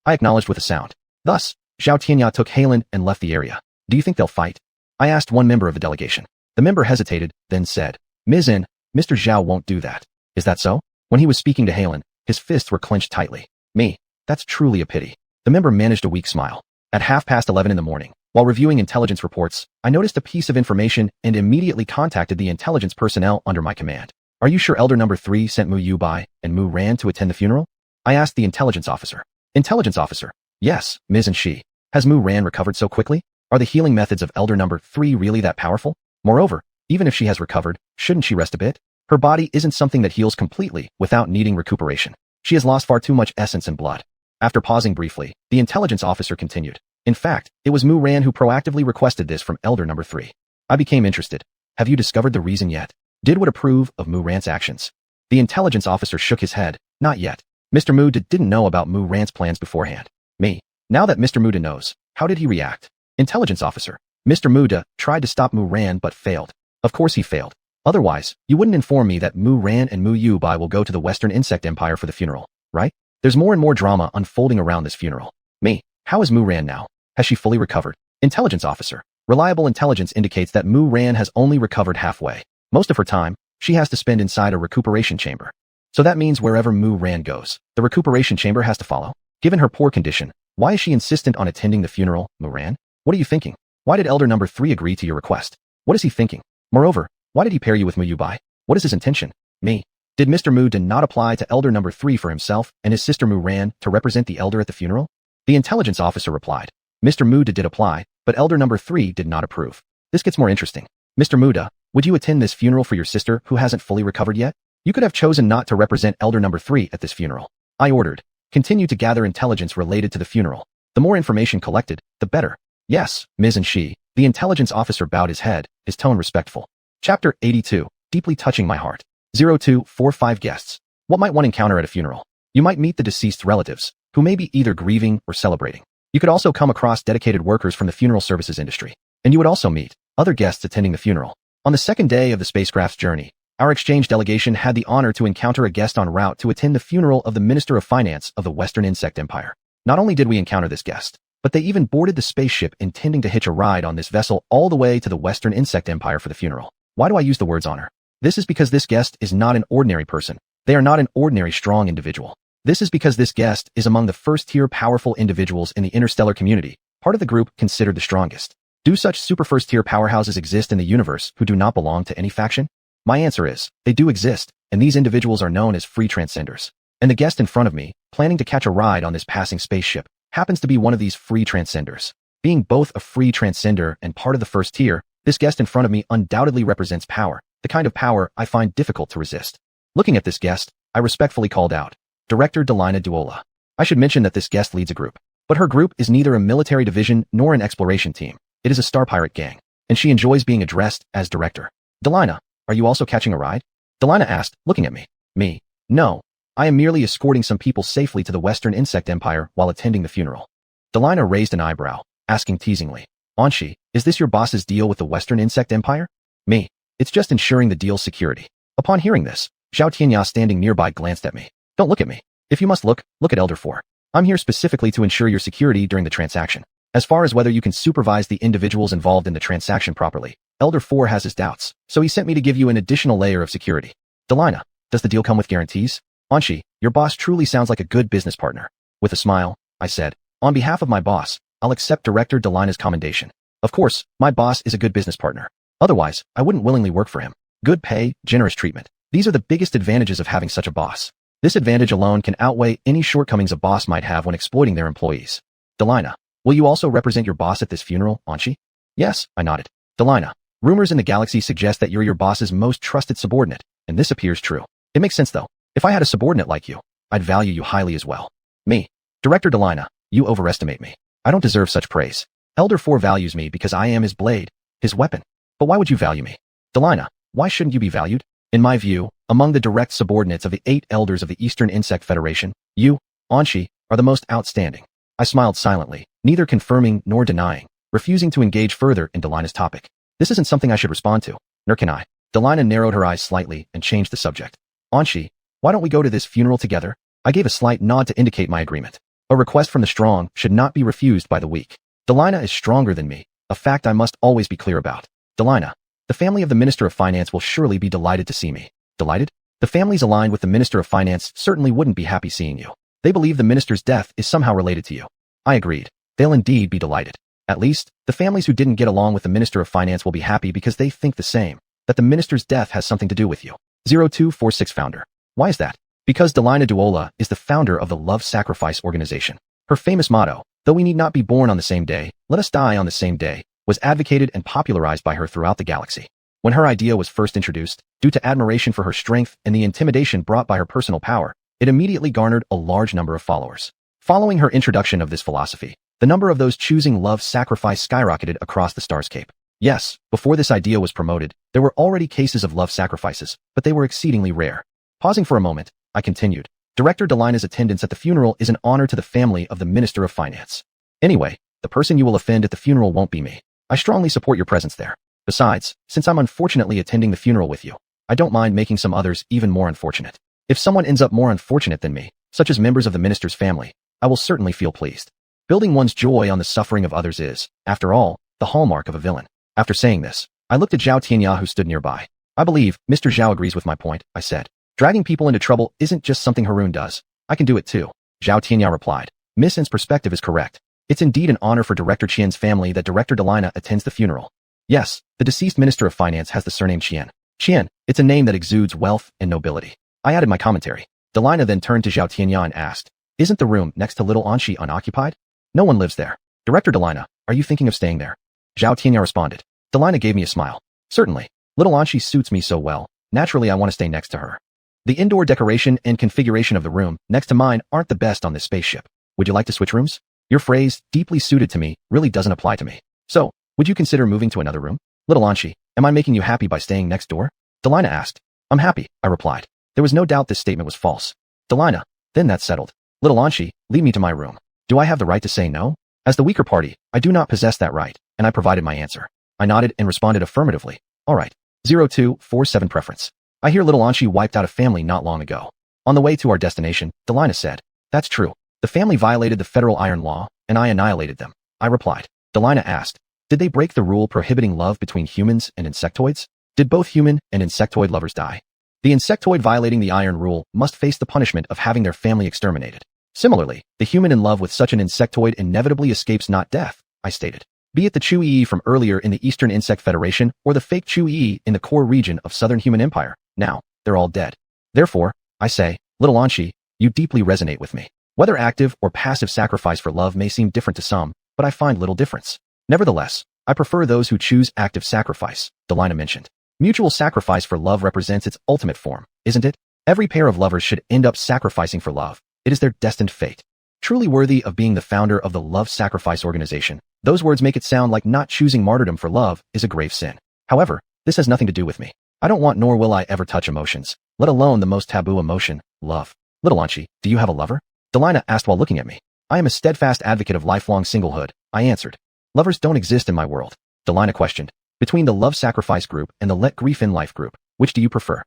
I acknowledged with a sound. Thus, Zhao Tianya took Halen and left the area. Do you think they'll fight? I asked one member of the delegation. The member hesitated, then said, Mizzen, Mr. Zhao won't do that. Is that so? When he was speaking to Halen, his fists were clenched tightly. Me, that's truly a pity. The member managed a weak smile. At 11:30 in the morning, while reviewing intelligence reports, I noticed a piece of information and immediately contacted the intelligence personnel under my command. Are you sure Elder Number 3 sent Mu Yubai and Mu Ran to attend the funeral? I asked the intelligence officer. Intelligence officer. Yes, Ms. and she. Has Mu Ran recovered so quickly? Are the healing methods of Elder Number 3 really that powerful? Moreover, even if she has recovered, shouldn't she rest a bit? Her body isn't something that heals completely without needing recuperation. She has lost far too much essence and blood. After pausing briefly, the intelligence officer continued. In fact, it was Mu Ran who proactively requested this from Elder Number 3. I became interested. Have you discovered the reason yet? Did would approve of Mu Ran's actions? The intelligence officer shook his head. Not yet. Mr. Muda didn't know about Mu Ran's plans beforehand. Me. Now that Mr. Muda knows, how did he react? Intelligence officer. Mr. Muda tried to stop Mu Ran but failed. Of course he failed. Otherwise, you wouldn't inform me that Mu Ran and Mu Yubai will go to the Western Insect Empire for the funeral, right? There's more and more drama unfolding around this funeral. Me. How is Mu Ran now? Has she fully recovered? Intelligence officer. Reliable intelligence indicates that Mu Ran has only recovered halfway. Most of her time, she has to spend inside a recuperation chamber. So that means wherever Mu Ran goes, the recuperation chamber has to follow. Given her poor condition, why is she insistent on attending the funeral, Mu Ran? What are you thinking? Why did Elder Number 3 agree to your request? What is he thinking? Moreover, why did he pair you with Mu Yubai? What is his intention? Me. Did Mr. Mu did not apply to Elder Number 3 for himself and his sister Mu Ran to represent the elder at the funeral? The intelligence officer replied. Mr. Muda did apply, but Elder Number 3 did not approve. This gets more interesting. Mr. Muda, would you attend this funeral for your sister who hasn't fully recovered yet? You could have chosen not to represent Elder Number 3 at this funeral. I ordered. Continue to gather intelligence related to the funeral. The more information collected, the better. Yes, Ms. and she. The intelligence officer bowed his head, his tone respectful. Chapter 82. Deeply touching my heart. 0245 guests. What might one encounter at a funeral? You might meet the deceased's relatives, who may be either grieving or celebrating. You could also come across dedicated workers from the funeral services industry. And you would also meet other guests attending the funeral. On the second day of the spacecraft's journey, our exchange delegation had the honor to encounter a guest en route to attend the funeral of the Minister of Finance of the Western Insect Empire. Not only did we encounter this guest, but they even boarded the spaceship intending to hitch a ride on this vessel all the way to the Western Insect Empire for the funeral. Why do I use the words honor? This is because this guest is not an ordinary person. They are not an ordinary strong individual. This is because this guest is among the first-tier powerful individuals in the interstellar community, part of the group considered the strongest. Do such super first-tier powerhouses exist in the universe who do not belong to any faction? My answer is, they do exist, and these individuals are known as free transcenders. And the guest in front of me, planning to catch a ride on this passing spaceship, happens to be one of these free transcenders. Being both a free transcender and part of the first tier, this guest in front of me undoubtedly represents power, the kind of power I find difficult to resist. Looking at this guest, I respectfully called out, Director Delina Duola. I should mention that this guest leads a group, but her group is neither a military division nor an exploration team. It is a star pirate gang, and she enjoys being addressed as director. Delina, are you also catching a ride? Delina asked, looking at me. Me. No. I am merely escorting some people safely to the Western Insect Empire while attending the funeral. Delina raised an eyebrow, asking teasingly, Anshi, is this your boss's deal with the Western Insect Empire? Me. It's just ensuring the deal's security. Upon hearing this, Zhao Tianya standing nearby glanced at me. Don't look at me. If you must look at Elder 4. I'm here specifically to ensure your security during the transaction. As far as whether you can supervise the individuals involved in the transaction properly, Elder 4 has his doubts, so he sent me to give you an additional layer of security. Delina, does the deal come with guarantees? Anshi, your boss truly sounds like a good business partner. With a smile, I said, on behalf of my boss, I'll accept Director Delina's commendation. Of course, my boss is a good business partner. Otherwise, I wouldn't willingly work for him. Good pay, generous treatment. These are the biggest advantages of having such a boss. This advantage alone can outweigh any shortcomings a boss might have when exploiting their employees. Delina, will you also represent your boss at this funeral, Anshi? Yes, I nodded. Delina, rumors in the galaxy suggest that you're your boss's most trusted subordinate, and this appears true. It makes sense though. If I had a subordinate like you, I'd value you highly as well. Me. Director Delina, you overestimate me. I don't deserve such praise. Elder 4 values me because I am his blade, his weapon. But why would you value me? Delina, why shouldn't you be valued? In my view, among the direct subordinates of the 8 elders of the Eastern Insect Federation, you, Anshi, are the most outstanding. I smiled silently, neither confirming nor denying, refusing to engage further in Delina's topic. This isn't something I should respond to, nor can I. Delina narrowed her eyes slightly and changed the subject. Anshi, why don't we go to this funeral together? I gave a slight nod to indicate my agreement. A request from the strong should not be refused by the weak. Delina is stronger than me, a fact I must always be clear about. Delina, the family of the Minister of Finance will surely be delighted to see me. Delighted? The families aligned with the Minister of Finance certainly wouldn't be happy seeing you. They believe the minister's death is somehow related to you. I agreed. They'll indeed be delighted. At least, the families who didn't get along with the Minister of Finance will be happy because they think the same, that the minister's death has something to do with you. 0246 founder. Why is that? Because Delina Duola is the founder of the Love Sacrifice organization. Her famous motto, though we need not be born on the same day, let us die on the same day, was advocated and popularized by her throughout the galaxy. When her idea was first introduced, due to admiration for her strength and the intimidation brought by her personal power, it immediately garnered a large number of followers. Following her introduction of this philosophy, the number of those choosing love sacrifice skyrocketed across the Starscape. Yes, before this idea was promoted, there were already cases of love sacrifices, but they were exceedingly rare. Pausing for a moment, I continued. Director Delina's attendance at the funeral is an honor to the family of the Minister of Finance. Anyway, the person you will offend at the funeral won't be me. I strongly support your presence there. Besides, since I'm unfortunately attending the funeral with you, I don't mind making some others even more unfortunate. If someone ends up more unfortunate than me, such as members of the minister's family, I will certainly feel pleased. Building one's joy on the suffering of others is, after all, the hallmark of a villain. After saying this, I looked at Zhao Tianya who stood nearby. I believe Mr. Zhao agrees with my point, I said. Dragging people into trouble isn't just something Haroon does. I can do it too. Zhao Tianya replied. Miss N's perspective is correct. It's indeed an honor for Director Qian's family that Director Delina attends the funeral. Yes, the deceased Minister of Finance has the surname Qian. Qian, it's a name that exudes wealth and nobility. I added my commentary. Delina then turned to Zhao Tianya and asked, isn't the room next to Little Anshi unoccupied? No one lives there. Director Delina, are you thinking of staying there? Zhao Tianya responded. Delina gave me a smile. Certainly. Little Anshi suits me so well. Naturally, I want to stay next to her. The indoor decoration and configuration of the room next to mine aren't the best on this spaceship. Would you like to switch rooms? Your phrase, deeply suited to me, really doesn't apply to me. So, would you consider moving to another room? Little Anshi, am I making you happy by staying next door? Delina asked. I'm happy, I replied. There was no doubt this statement was false. Delina, then that's settled. Little Anshi, lead me to my room. Do I have the right to say no? As the weaker party, I do not possess that right, and I provided my answer. I nodded and responded affirmatively. All right. 0247 preference. I hear Little Anshi wiped out a family not long ago. On the way to our destination, Delina said. That's true. The family violated the federal iron law, and I annihilated them. I replied. Delina asked. Did they break the rule prohibiting love between humans and insectoids? Did both human and insectoid lovers die? The insectoid violating the iron rule must face the punishment of having their family exterminated. Similarly, the human in love with such an insectoid inevitably escapes not death, I stated. Be it the Chu-Yi from earlier in the Eastern Insect Federation or the fake Chu-Yi in the core region of Southern Human Empire, now, they're all dead. Therefore, I say, Little Anshi, you deeply resonate with me. Whether active or passive sacrifice for love may seem different to some, but I find little difference. Nevertheless, I prefer those who choose active sacrifice, Delina mentioned. Mutual sacrifice for love represents its ultimate form, isn't it? Every pair of lovers should end up sacrificing for love. It is their destined fate. Truly worthy of being the founder of the Love Sacrifice Organization, those words make it sound like not choosing martyrdom for love is a grave sin. However, this has nothing to do with me. I don't want nor will I ever touch emotions, let alone the most taboo emotion, love. Little Anshi, do you have a lover? Delina asked while looking at me. I am a steadfast advocate of lifelong singlehood, I answered. Lovers don't exist in my world. Delina questioned. Between the Love Sacrifice group and the Let Grief in Life group, which do you prefer?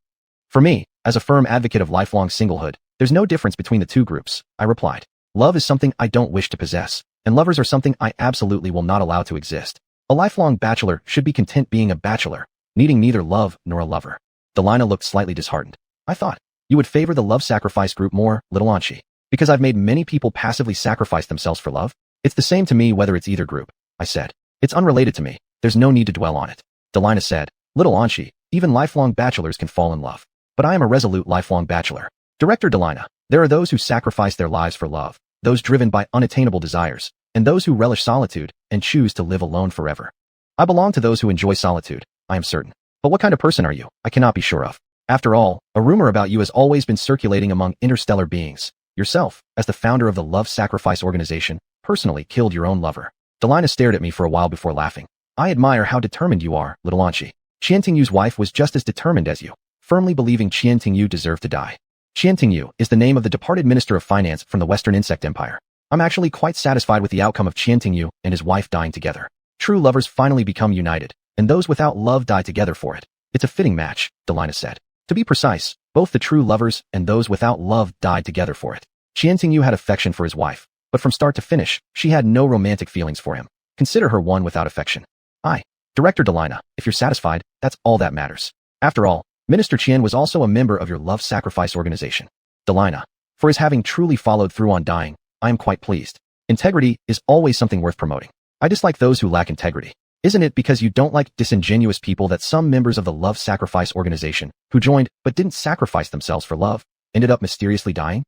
For me, as a firm advocate of lifelong singlehood, there's no difference between the two groups, I replied. Love is something I don't wish to possess, and lovers are something I absolutely will not allow to exist. A lifelong bachelor should be content being a bachelor, needing neither love nor a lover. Delina looked slightly disheartened. I thought, you would favor the Love Sacrifice group more, Little Anshi, because I've made many people passively sacrifice themselves for love? It's the same to me whether it's either group, I said. It's unrelated to me. There's no need to dwell on it. Delina said, Little Anshi, even lifelong bachelors can fall in love. But I am a resolute lifelong bachelor. Director Delina, there are those who sacrifice their lives for love, those driven by unattainable desires, and those who relish solitude and choose to live alone forever. I belong to those who enjoy solitude, I am certain. But what kind of person are you? I cannot be sure of. After all, a rumor about you has always been circulating among interstellar beings. Yourself, as the founder of the Love Sacrifice Organization, personally killed your own lover. Delina stared at me for a while before laughing. I admire how determined you are, Little Anshi. Qian Tingyu's wife was just as determined as you, firmly believing Qian Tingyu deserved to die. Qian Tingyu is the name of the departed Minister of Finance from the Western Insect Empire. I'm actually quite satisfied with the outcome of Qian Tingyu and his wife dying together. True lovers finally become united, and those without love die together for it. It's a fitting match, Delina said. To be precise, both the true lovers and those without love died together for it. Qian Tingyu had affection for his wife, but from start to finish, she had no romantic feelings for him. Consider her one without affection. Director Delina, if you're satisfied, that's all that matters. After all, Minister Qian was also a member of your Love Sacrifice Organization. Delina, for his having truly followed through on dying, I am quite pleased. Integrity is always something worth promoting. I dislike those who lack integrity. Isn't it because you don't like disingenuous people that some members of the Love Sacrifice Organization, who joined but didn't sacrifice themselves for love, ended up mysteriously dying?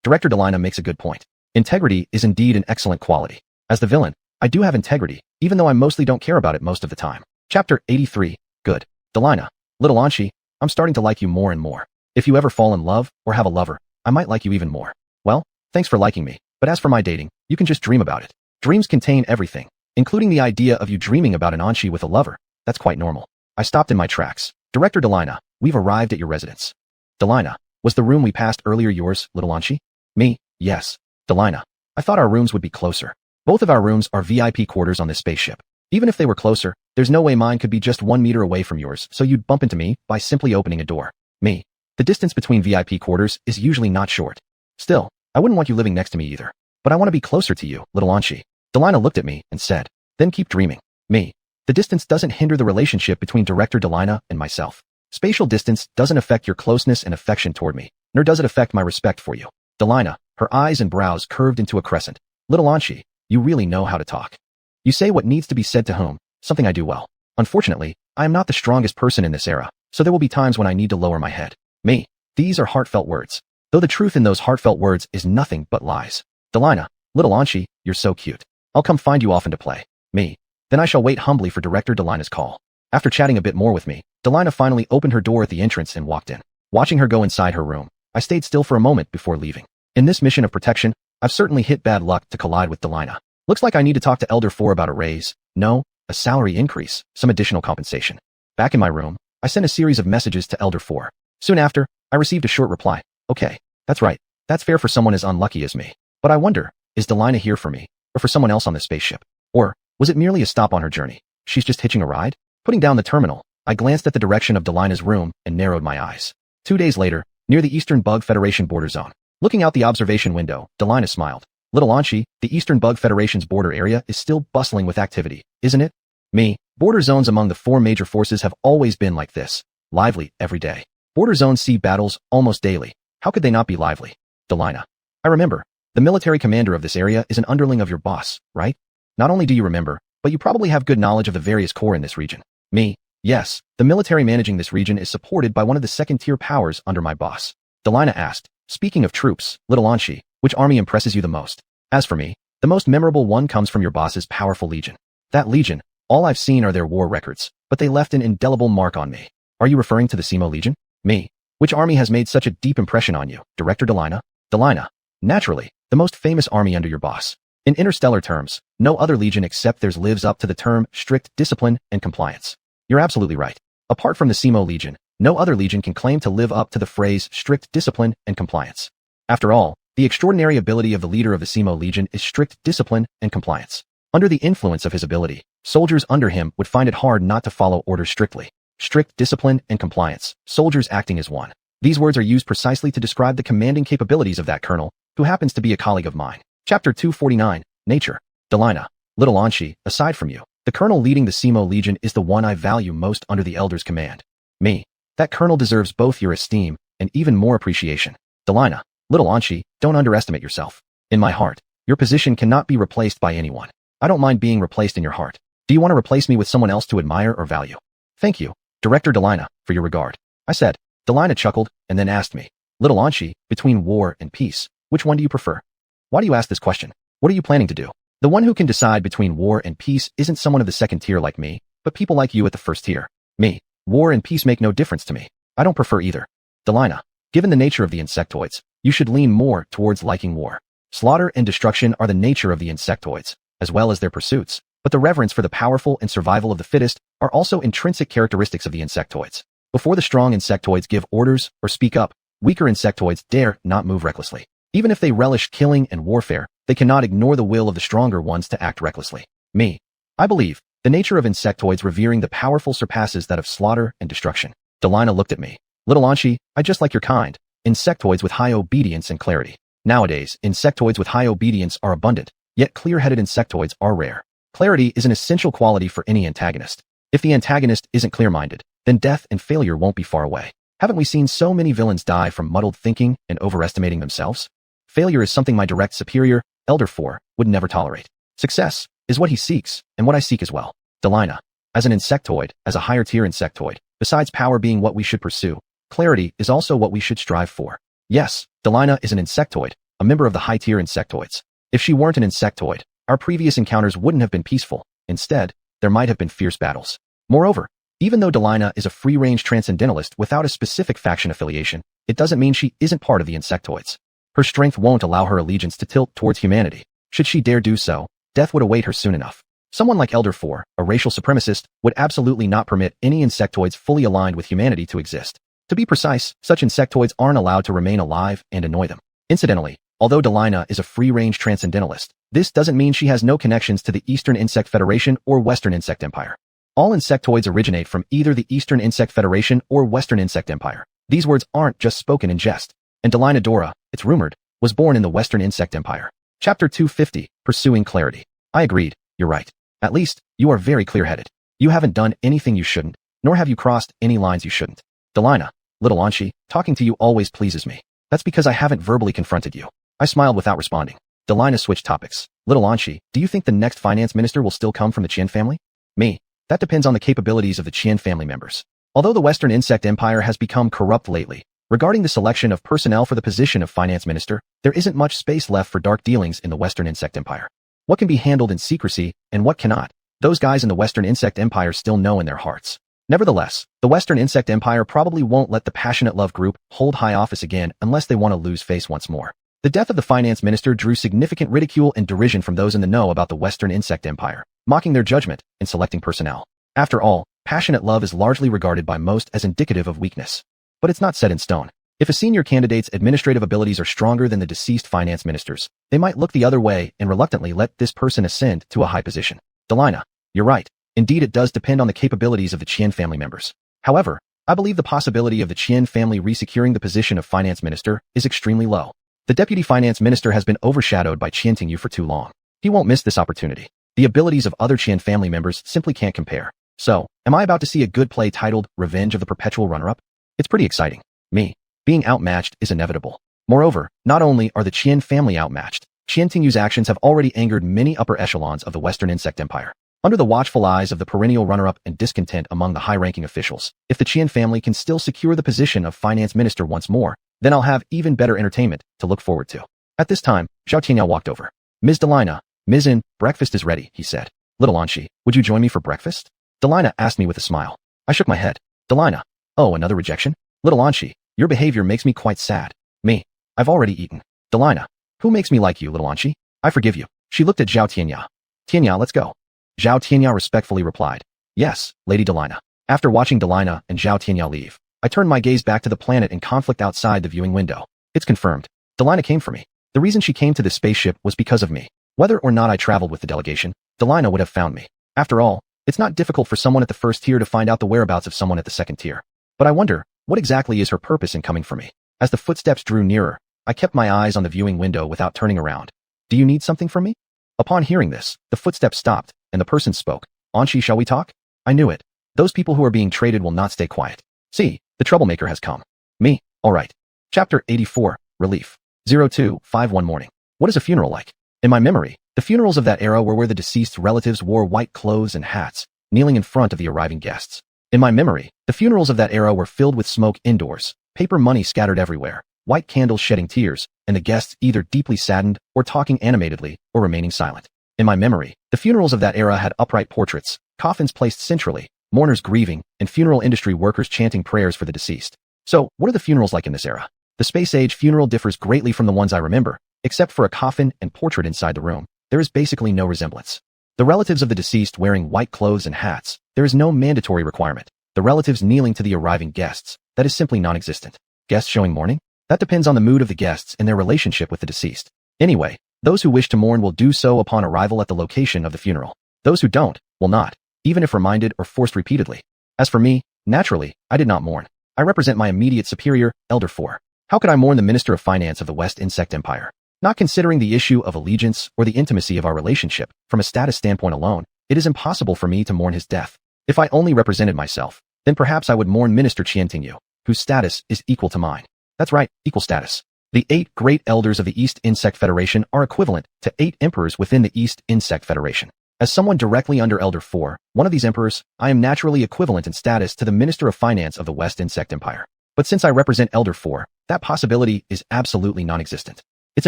Director Delina makes a good point. Integrity is indeed an excellent quality. As the villain, I do have integrity, even though I mostly don't care about it most of the time. Chapter 83. Good. Delina, Little Anshi, I'm starting to like you more and more. If you ever fall in love or have a lover, I might like you even more. Well, thanks for liking me, but as for my dating, you can just dream about it. Dreams contain everything, including the idea of you dreaming about an Anshi with a lover. That's quite normal. I stopped in my tracks. Director Delina, we've arrived at your residence. Delina, was the room we passed earlier yours, Little Anshi? Me, yes. Delina, I thought our rooms would be closer. Both of our rooms are VIP quarters on this spaceship. Even if they were closer, there's no way mine could be just 1 meter away from yours, so you'd bump into me by simply opening a door. Me. The distance between VIP quarters is usually not short. Still, I wouldn't want you living next to me either. But I want to be closer to you, little Anshi. Delina looked at me and said, then keep dreaming. Me. The distance doesn't hinder the relationship between Director Delina and myself. Spatial distance doesn't affect your closeness and affection toward me, nor does it affect my respect for you. Delina, her eyes and brows curved into a crescent. Little Anshi, you really know how to talk. You say what needs to be said to whom, something I do well. Unfortunately, I am not the strongest person in this era, so there will be times when I need to lower my head. Me. These are heartfelt words. Though the truth in those heartfelt words is nothing but lies. Delina, little Anshi, you're so cute. I'll come find you often to play. Me. Then I shall wait humbly for Director Delina's call. After chatting a bit more with me, Delina finally opened her door at the entrance and walked in. Watching her go inside her room, I stayed still for a moment before leaving. In this mission of protection, I've certainly hit bad luck to collide with Delina. Looks like I need to talk to Elder 4 about a raise. No, a salary increase, some additional compensation. Back in my room, I sent a series of messages to Elder 4. Soon after, I received a short reply. Okay, that's right. That's fair for someone as unlucky as me. But I wonder, is Delina here for me, or for someone else on the spaceship? Or was it merely a stop on her journey? She's just hitching a ride? Putting down the terminal, I glanced at the direction of Delina's room and narrowed my eyes. 2 days later, near the Eastern Bug Federation border zone. Looking out the observation window, Delina smiled. Little Anshi, the Eastern Bug Federation's border area is still bustling with activity, isn't it? Me. Border zones among the 4 major forces have always been like this. Lively every day. Border zones see battles almost daily. How could they not be lively? Delina. I remember. The military commander of this area is an underling of your boss, right? Not only do you remember, but you probably have good knowledge of the various corps in this region. Me. Yes, the military managing this region is supported by one of the second-tier powers under my boss. Delina asked, speaking of troops, little Anshi, which army impresses you the most? As for me, the most memorable one comes from your boss's powerful legion. That legion, all I've seen are their war records, but they left an indelible mark on me. Are you referring to the Simo Legion? Me. Which army has made such a deep impression on you, Director Delina? Delina. Naturally, the most famous army under your boss. In interstellar terms, no other legion except theirs lives up to the term strict discipline and compliance. You're absolutely right. Apart from the Simo Legion, no other legion can claim to live up to the phrase strict discipline and compliance. After all, the extraordinary ability of the leader of the Simo Legion is strict discipline and compliance. Under the influence of his ability, soldiers under him would find it hard not to follow orders strictly. Strict discipline and compliance, soldiers acting as one. These words are used precisely to describe the commanding capabilities of that colonel, who happens to be a colleague of mine. Chapter 249, Nature. Delina. Little Anshi, aside from you, the colonel leading the Simo Legion is the one I value most under the Elder's command. Me. That colonel deserves both your esteem and even more appreciation. Delina. Little Anshi, don't underestimate yourself. In my heart, your position cannot be replaced by anyone. I don't mind being replaced in your heart. Do you want to replace me with someone else to admire or value? Thank you, Director Delina, for your regard. I said. Delina chuckled and then asked me, Little Anshi, between war and peace, which one do you prefer? Why do you ask this question? What are you planning to do? The one who can decide between war and peace isn't someone of the second tier like me, but people like you at the first tier. Me. War and peace make no difference to me. I don't prefer either. Delina. Given the nature of the insectoids, you should lean more towards liking war. Slaughter and destruction are the nature of the insectoids, as well as their pursuits, but the reverence for the powerful and survival of the fittest are also intrinsic characteristics of the insectoids. Before the strong insectoids give orders or speak up, weaker insectoids dare not move recklessly. Even if they relish killing and warfare, they cannot ignore the will of the stronger ones to act recklessly. Me. I believe, the nature of insectoids revering the powerful surpasses that of slaughter and destruction. Delina looked at me. Little Anshi, I just like your kind. Insectoids with high obedience and clarity. Nowadays, insectoids with high obedience are abundant, yet clear-headed insectoids are rare. Clarity is an essential quality for any antagonist. If the antagonist isn't clear-minded, then death and failure won't be far away. Haven't we seen so many villains die from muddled thinking and overestimating themselves? Failure is something my direct superior, Elder 4, would never tolerate. Success is what he seeks, and what I seek as well. Delina. As an insectoid, as a higher-tier insectoid, besides power being what we should pursue, clarity is also what we should strive for. Yes, Delina is an insectoid, a member of the high-tier insectoids. If she weren't an insectoid, our previous encounters wouldn't have been peaceful. Instead, there might have been fierce battles. Moreover, even though Delina is a free-range transcendentalist without a specific faction affiliation, it doesn't mean she isn't part of the insectoids. Her strength won't allow her allegiance to tilt towards humanity. Should she dare do so, death would await her soon enough. Someone like Elder 4, a racial supremacist, would absolutely not permit any insectoids fully aligned with humanity to exist. To be precise, such insectoids aren't allowed to remain alive and annoy them. Incidentally, although Delina is a free-range transcendentalist, this doesn't mean she has no connections to the Eastern Insect Federation or Western Insect Empire. All insectoids originate from either the Eastern Insect Federation or Western Insect Empire. These words aren't just spoken in jest. And Delina Dora, it's rumored, was born in the Western Insect Empire. Chapter 250, Pursuing Clarity. I agreed, you're right. At least, you are very clear-headed. You haven't done anything you shouldn't, nor have you crossed any lines you shouldn't. Delina, little Anshi, talking to you always pleases me. That's because I haven't verbally confronted you. I smiled without responding. Delina switched topics. Little Anshi, do you think the next finance minister will still come from the Qian family? Me. That depends on the capabilities of the Qian family members. Although the Western Insect Empire has become corrupt lately, regarding the selection of personnel for the position of finance minister, there isn't much space left for dark dealings in the Western Insect Empire. What can be handled in secrecy and what cannot, those guys in the Western Insect Empire still know in their hearts. Nevertheless, the Western Insect Empire probably won't let the Passionate Love Group hold high office again unless they want to lose face once more. The death of the finance minister drew significant ridicule and derision from those in the know about the Western Insect Empire, mocking their judgment in selecting personnel. After all, passionate love is largely regarded by most as indicative of weakness. But it's not set in stone. If a senior candidate's administrative abilities are stronger than the deceased finance minister's, they might look the other way and reluctantly let this person ascend to a high position. Delina, you're right. Indeed, it does depend on the capabilities of the Qian family members. However, I believe the possibility of the Qian family resecuring the position of finance minister is extremely low. The deputy finance minister has been overshadowed by Qian Tingyu for too long. He won't miss this opportunity. The abilities of other Qian family members simply can't compare. So, am I about to see a good play titled Revenge of the Perpetual Runner-Up? It's pretty exciting. Me. Being outmatched is inevitable. Moreover, not only are the Qian family outmatched, Qian Tingyu's actions have already angered many upper echelons of the Western Insect Empire. Under the watchful eyes of the perennial runner-up and discontent among the high-ranking officials, if the Qian family can still secure the position of finance minister once more, then I'll have even better entertainment to look forward to. At this time, Zhao Tianyao walked over. Ms. Delina, Ms. In, breakfast is ready, he said. Little Anshi, would you join me for breakfast? Delina asked me with a smile. I shook my head. Delina, oh, another rejection? Little Anshi, your behavior makes me quite sad. Me, I've already eaten. Delina, who makes me like you, little Anshi? I forgive you. She looked at Zhao Tianyao. Tianyao, let's go. Zhao Tianyao respectfully replied. Yes, Lady Delina. After watching Delina and Zhao Tianyao leave, I turned my gaze back to the planet in conflict outside the viewing window. It's confirmed. Delina came for me. The reason she came to this spaceship was because of me. Whether or not I traveled with the delegation, Delina would have found me. After all, it's not difficult for someone at the first tier to find out the whereabouts of someone at the second tier. But I wonder, what exactly is her purpose in coming for me? As the footsteps drew nearer, I kept my eyes on the viewing window without turning around. Do you need something from me? Upon hearing this, the footsteps stopped, and the person spoke. Anshi, shall we talk? I knew it. Those people who are being traded will not stay quiet. See, the troublemaker has come. Me, alright. Chapter 84, Relief. 0251 morning. What is a funeral like? In my memory, the funerals of that era were where the deceased's relatives wore white clothes and hats, kneeling in front of the arriving guests. In my memory, the funerals of that era were filled with smoke indoors, paper money scattered everywhere, white candles shedding tears, and the guests either deeply saddened or talking animatedly or remaining silent. In my memory, the funerals of that era had upright portraits, coffins placed centrally, mourners grieving, and funeral industry workers chanting prayers for the deceased. So, what are the funerals like in this era? The space-age funeral differs greatly from the ones I remember, except for a coffin and portrait inside the room. There is basically no resemblance. The relatives of the deceased wearing white clothes and hats, there is no mandatory requirement. The relatives kneeling to the arriving guests, that is simply non-existent. Guests showing mourning? That depends on the mood of the guests and their relationship with the deceased. Anyway, those who wish to mourn will do so upon arrival at the location of the funeral. Those who don't, will not, even if reminded or forced repeatedly. As for me, naturally, I did not mourn. I represent my immediate superior, Elder 4. How could I mourn the Minister of Finance of the West Insect Empire? Not considering the issue of allegiance or the intimacy of our relationship, from a status standpoint alone, it is impossible for me to mourn his death. If I only represented myself, then perhaps I would mourn Minister Qian Tingyu, whose status is equal to mine. That's right, equal status. The 8 great elders of the East Insect Federation are equivalent to 8 emperors within the East Insect Federation. As someone directly under Elder 4, one of these emperors, I am naturally equivalent in status to the Minister of Finance of the West Insect Empire. But since I represent Elder 4, that possibility is absolutely non-existent. It's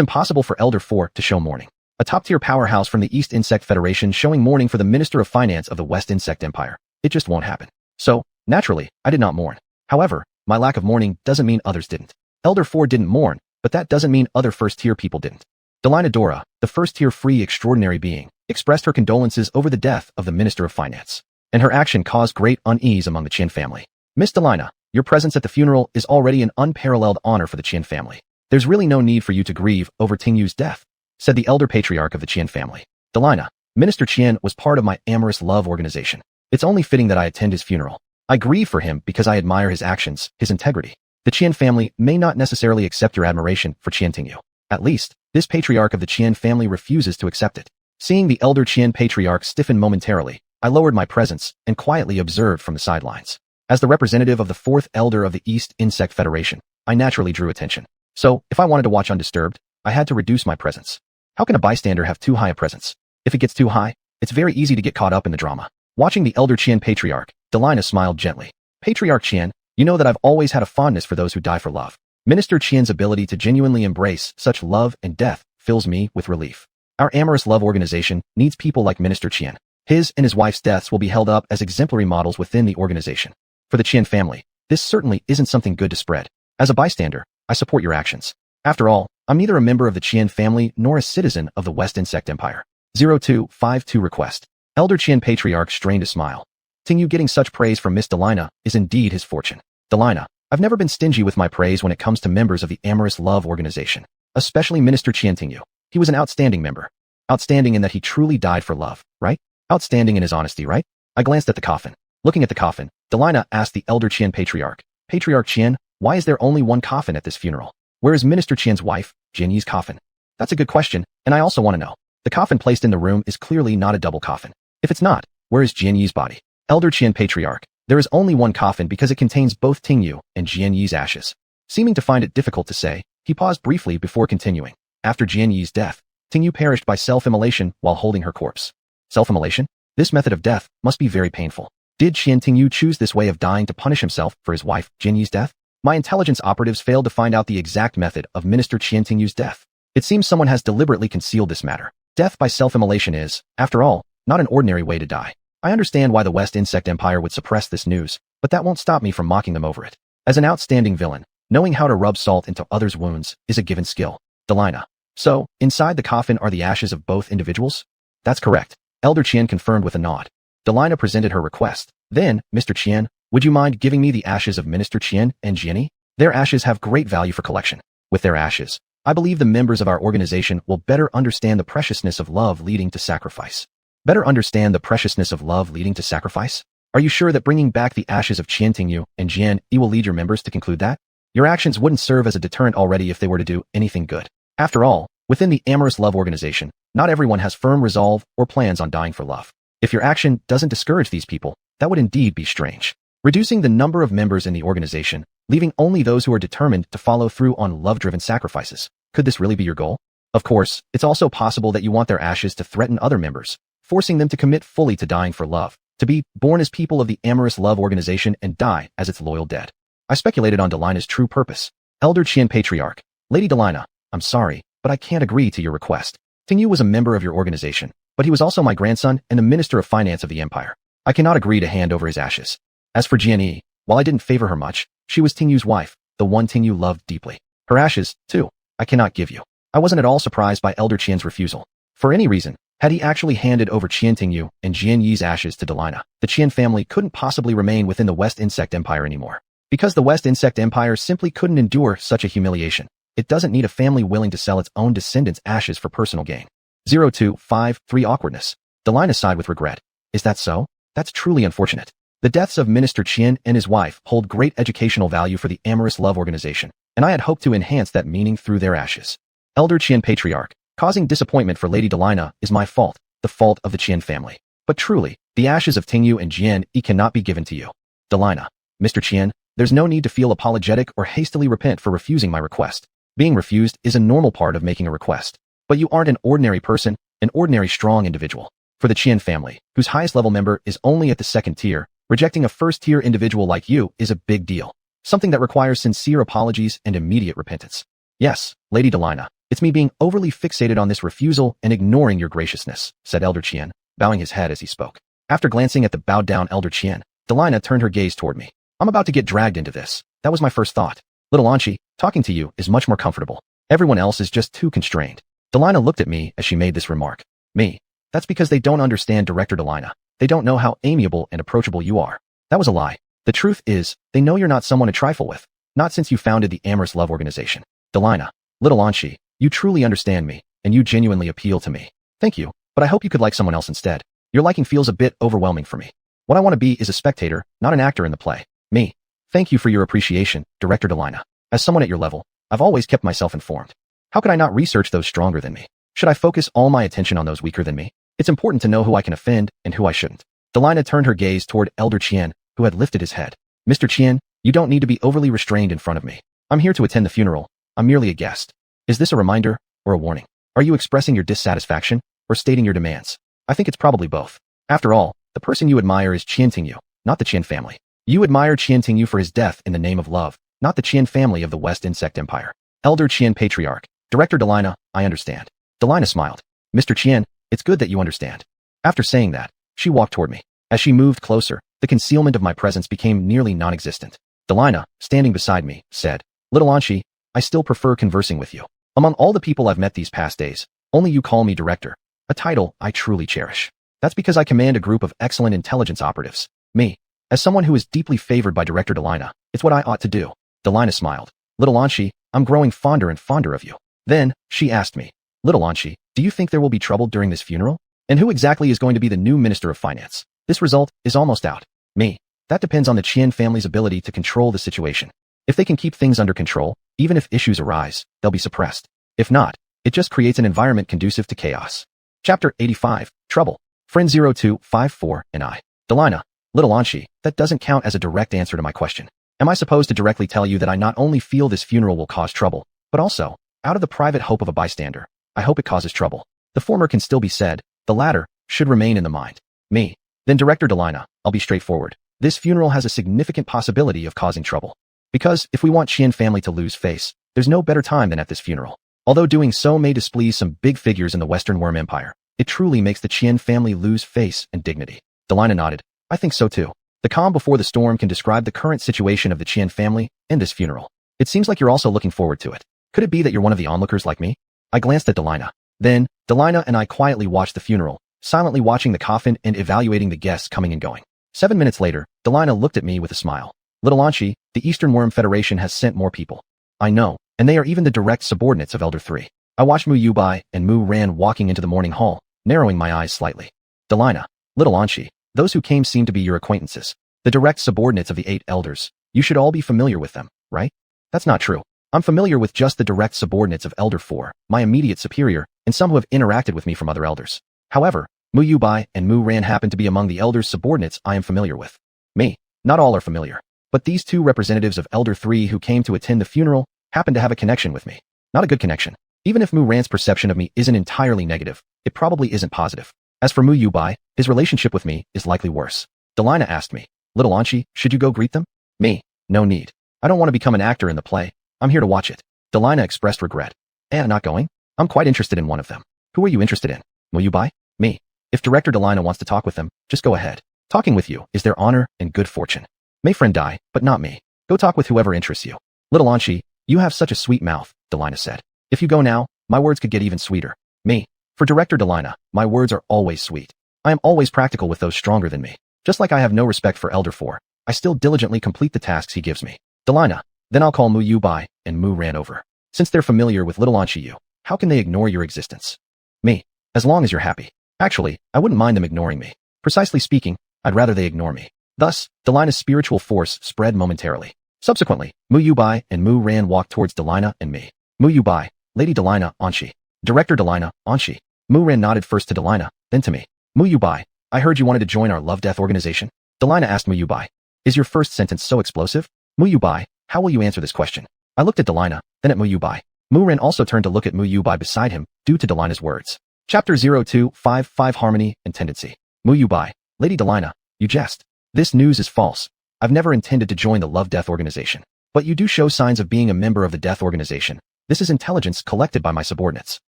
impossible for Elder 4 to show mourning. A top-tier powerhouse from the East Insect Federation showing mourning for the Minister of Finance of the West Insect Empire. It just won't happen. So, naturally, I did not mourn. However, my lack of mourning doesn't mean others didn't. Elder 4 didn't mourn, but that doesn't mean other first-tier people didn't. Delina Dora, the first-tier free extraordinary being, expressed her condolences over the death of the Minister of Finance, and her action caused great unease among the Qian family. Miss Delina, your presence at the funeral is already an unparalleled honor for the Qian family. There's really no need for you to grieve over Tingyu's death, said the elder patriarch of the Qian family. Delina, Minister Qian was part of my amorous love organization. It's only fitting that I attend his funeral. I grieve for him because I admire his actions, his integrity. The Qian family may not necessarily accept your admiration for Qian Tingyu. At least, this patriarch of the Qian family refuses to accept it. Seeing the elder Qian patriarch stiffen momentarily, I lowered my presence and quietly observed from the sidelines. As the representative of the fourth elder of the East Insect Federation, I naturally drew attention. So, if I wanted to watch undisturbed, I had to reduce my presence. How can a bystander have too high a presence? If it gets too high, it's very easy to get caught up in the drama. Watching the elder Qian patriarch, Delina smiled gently. Patriarch Qian, you know that I've always had a fondness for those who die for love. Minister Qian's ability to genuinely embrace such love and death fills me with relief. Our amorous love organization needs people like Minister Qian. His and his wife's deaths will be held up as exemplary models within the organization. For the Qian family, this certainly isn't something good to spread. As a bystander, I support your actions. After all, I'm neither a member of the Qian family nor a citizen of the West Insect Empire. 0252 request. Elder Qian Patriarch strained a smile. Tingyu getting such praise from Miss Delina is indeed his fortune. Delina, I've never been stingy with my praise when it comes to members of the Amorous Love Organization, especially Minister Qian Tingyu. He was an outstanding member. Outstanding in that he truly died for love, right? Outstanding in his honesty, right? I glanced at the coffin. Looking at the coffin, Delina asked the elder Qian Patriarch, Patriarch Qian, why is there only one coffin at this funeral? Where is Minister Qian's wife, Jinyi's coffin? That's a good question, and I also want to know. The coffin placed in the room is clearly not a double coffin. If it's not, where is Jinyi's body? Elder Qian Patriarch, there is only one coffin because it contains both Tingyu and Jinyi's ashes. Seeming to find it difficult to say, he paused briefly before continuing. After Jinyi's death, Tingyu perished by self-immolation while holding her corpse. Self-immolation? This method of death must be very painful. Did Qian Tingyu choose this way of dying to punish himself for his wife, Jinyi's death? My intelligence operatives failed to find out the exact method of Minister Qian Tingyu's death. It seems someone has deliberately concealed this matter. Death by self-immolation is, after all, not an ordinary way to die. I understand why the West Insect Empire would suppress this news, but that won't stop me from mocking them over it. As an outstanding villain, knowing how to rub salt into others' wounds is a given skill. Delina. So, inside the coffin are the ashes of both individuals? That's correct. Elder Qian confirmed with a nod. Delina presented her request. Then, Mr. Qian, would you mind giving me the ashes of Minister Qian and Jinyi? Their ashes have great value for collection. With their ashes, I believe the members of our organization will better understand the preciousness of love leading to sacrifice. Better understand the preciousness of love leading to sacrifice? Are you sure that bringing back the ashes of Qian Tingyu and Jian Yi will lead your members to conclude that? Your actions wouldn't serve as a deterrent already if they were to do anything good. After all, within the Amorous Love Organization, not everyone has firm resolve or plans on dying for love. If your action doesn't discourage these people, that would indeed be strange. Reducing the number of members in the organization, leaving only those who are determined to follow through on love-driven sacrifices. Could this really be your goal? Of course, it's also possible that you want their ashes to threaten other members, forcing them to commit fully to dying for love, to be born as people of the Amorous Love Organization and die as its loyal dead. I speculated on Delina's true purpose. Elder Qian Patriarch, Lady Delina, I'm sorry, but I can't agree to your request. Tingyu was a member of your organization, but he was also my grandson and the Minister of Finance of the Empire. I cannot agree to hand over his ashes. As for Jian Yi, while I didn't favor her much, she was Tingyu's wife, the one Tingyu loved deeply. Her ashes, too, I cannot give you. I wasn't at all surprised by Elder Qian's refusal. For any reason, had he actually handed over Qian Tingyu and Jian Yi's ashes to Delina, the Qian family couldn't possibly remain within the West Insect Empire anymore. Because the West Insect Empire simply couldn't endure such a humiliation. It doesn't need a family willing to sell its own descendants' ashes for personal gain. 0253 Awkwardness. Delina sighed with regret. Is that so? That's truly unfortunate. The deaths of Minister Qian and his wife hold great educational value for the Amorous Love Organization, and I had hoped to enhance that meaning through their ashes. Elder Qian Patriarch, causing disappointment for Lady Delina is my fault, the fault of the Qian family. But truly, the ashes of Tingyu and Jian Yi cannot be given to you. Delina. Mr. Qian, there's no need to feel apologetic or hastily repent for refusing my request. Being refused is a normal part of making a request. But you aren't an ordinary person, an ordinary strong individual. For the Qian family, whose highest level member is only at the second tier, rejecting a first-tier individual like you is a big deal. Something that requires sincere apologies and immediate repentance. Yes, Lady Delina, it's me being overly fixated on this refusal and ignoring your graciousness, said Elder Qian, bowing his head as he spoke. After glancing at the bowed-down Elder Qian, Delina turned her gaze toward me. I'm about to get dragged into this. That was my first thought. Little Anchi, talking to you is much more comfortable. Everyone else is just too constrained. Delina looked at me as she made this remark. Me. That's because they don't understand Director Delina. They don't know how amiable and approachable you are. That was a lie. The truth is, they know you're not someone to trifle with. Not since you founded the Amorous Love Organization. Delina. Little Anchi, you truly understand me, and you genuinely appeal to me. Thank you, but I hope you could like someone else instead. Your liking feels a bit overwhelming for me. What I want to be is a spectator, not an actor in the play. Me. Thank you for your appreciation, Director Delina. As someone at your level, I've always kept myself informed. How could I not research those stronger than me? Should I focus all my attention on those weaker than me? It's important to know who I can offend and who I shouldn't. Delina turned her gaze toward Elder Qian, who had lifted his head. Mr. Qian, you don't need to be overly restrained in front of me. I'm here to attend the funeral. I'm merely a guest. Is this a reminder or a warning? Are you expressing your dissatisfaction or stating your demands? I think it's probably both. After all, the person you admire is Qian Tingyu, not the Qian family. You admire Qian Tingyu for his death in the name of love, not the Qian family of the West Insect Empire. Elder Qian Patriarch. Director Delina, I understand. Delina smiled. Mr. Qian, it's good that you understand. After saying that, she walked toward me. As she moved closer, the concealment of my presence became nearly non-existent. Delina, standing beside me, said, Little Anshi, I still prefer conversing with you. Among all the people I've met these past days, only you call me director, a title I truly cherish. That's because I command a group of excellent intelligence operatives. Me, as someone who is deeply favored by Director Delina, it's what I ought to do. Delina smiled. Little Anshi, I'm growing fonder and fonder of you. Then, she asked me, Little Anshi, do you think there will be trouble during this funeral? And who exactly is going to be the new Minister of Finance? This result is almost out. Me. That depends on the Qian family's ability to control the situation. If they can keep things under control, even if issues arise, they'll be suppressed. If not, it just creates an environment conducive to chaos. Chapter 85, Trouble. Friend 0254 and I. Delina, Little Anshi, that doesn't count as a direct answer to my question. Am I supposed to directly tell you that I not only feel this funeral will cause trouble, but also, out of the private hope of a bystander, I hope it causes trouble. The former can still be said, the latter should remain in the mind. Me. Then Director Delina, I'll be straightforward. This funeral has a significant possibility of causing trouble. Because if we want Qian family to lose face, there's no better time than at this funeral. Although doing so may displease some big figures in the Western Worm Empire, it truly makes the Qian family lose face and dignity. Delina nodded. I think so too. The calm before the storm can describe the current situation of the Qian family and this funeral. It seems like you're also looking forward to it. Could it be that you're one of the onlookers like me? I glanced at Delina. Then, Delina and I quietly watched the funeral, silently watching the coffin and evaluating the guests coming and going. 7 minutes later, Delina looked at me with a smile. Little Anshi, the Eastern Worm Federation has sent more people. I know, and they are even the direct subordinates of Elder 3. I watched Mu Yubai and Mu Ran walking into the morning hall, narrowing my eyes slightly. Delina, Little Anshi, those who came seem to be your acquaintances. The direct subordinates of the 8 elders. You should all be familiar with them, right? That's not true. I'm familiar with just the direct subordinates of Elder 4, my immediate superior, and some who have interacted with me from other elders. However, Mu Yubai and Mu Ran happen to be among the elders' subordinates I am familiar with. Me. Not all are familiar. But these 2 representatives of Elder 3 who came to attend the funeral happen to have a connection with me. Not a good connection. Even if Mu Ran's perception of me isn't entirely negative, it probably isn't positive. As for Mu Yubai, his relationship with me is likely worse. Delina asked me, Little Anshi, should you go greet them? Me. No need. I don't want to become an actor in the play. I'm here to watch it. Delina expressed regret. Not going? I'm quite interested in one of them. Who are you interested in? Mu Yubai? Me. If Director Delina wants to talk with them, just go ahead. Talking with you is their honor and good fortune. May friend die, but not me. Go talk with whoever interests you. Little Anshi, you have such a sweet mouth, Delina said. If you go now, my words could get even sweeter. Me. For Director Delina, my words are always sweet. I am always practical with those stronger than me. Just like I have no respect for Elder 4, I still diligently complete the tasks he gives me. Delina, then I'll call Mu Yubai and Mu Ran over. Since they're familiar with Little Anshi, how can they ignore your existence? Me. As long as you're happy. Actually, I wouldn't mind them ignoring me. Precisely speaking, I'd rather they ignore me. Thus, Delina's spiritual force spread momentarily. Subsequently, Mu Yubai and Mu Ran walked towards Delina and me. Mu Yubai, Lady Delina, Anshi. Director Delina, Anshi. Mu Ran nodded first to Delina, then to me. Mu Yubai, I heard you wanted to join our Love-Death organization. Delina asked Mu Yubai. Is your first sentence so explosive? Mu Yubai, how will you answer this question? I looked at Delina, then at Mu Yubai. Mu Ran also turned to look at Mu Yubai beside him, due to Delina's words. Chapter 0255 Harmony and Tendency. Mu Yubai, Lady Delina, you jest. This news is false. I've never intended to join the Love-Death organization. But you do show signs of being a member of the Death organization. This is intelligence collected by my subordinates.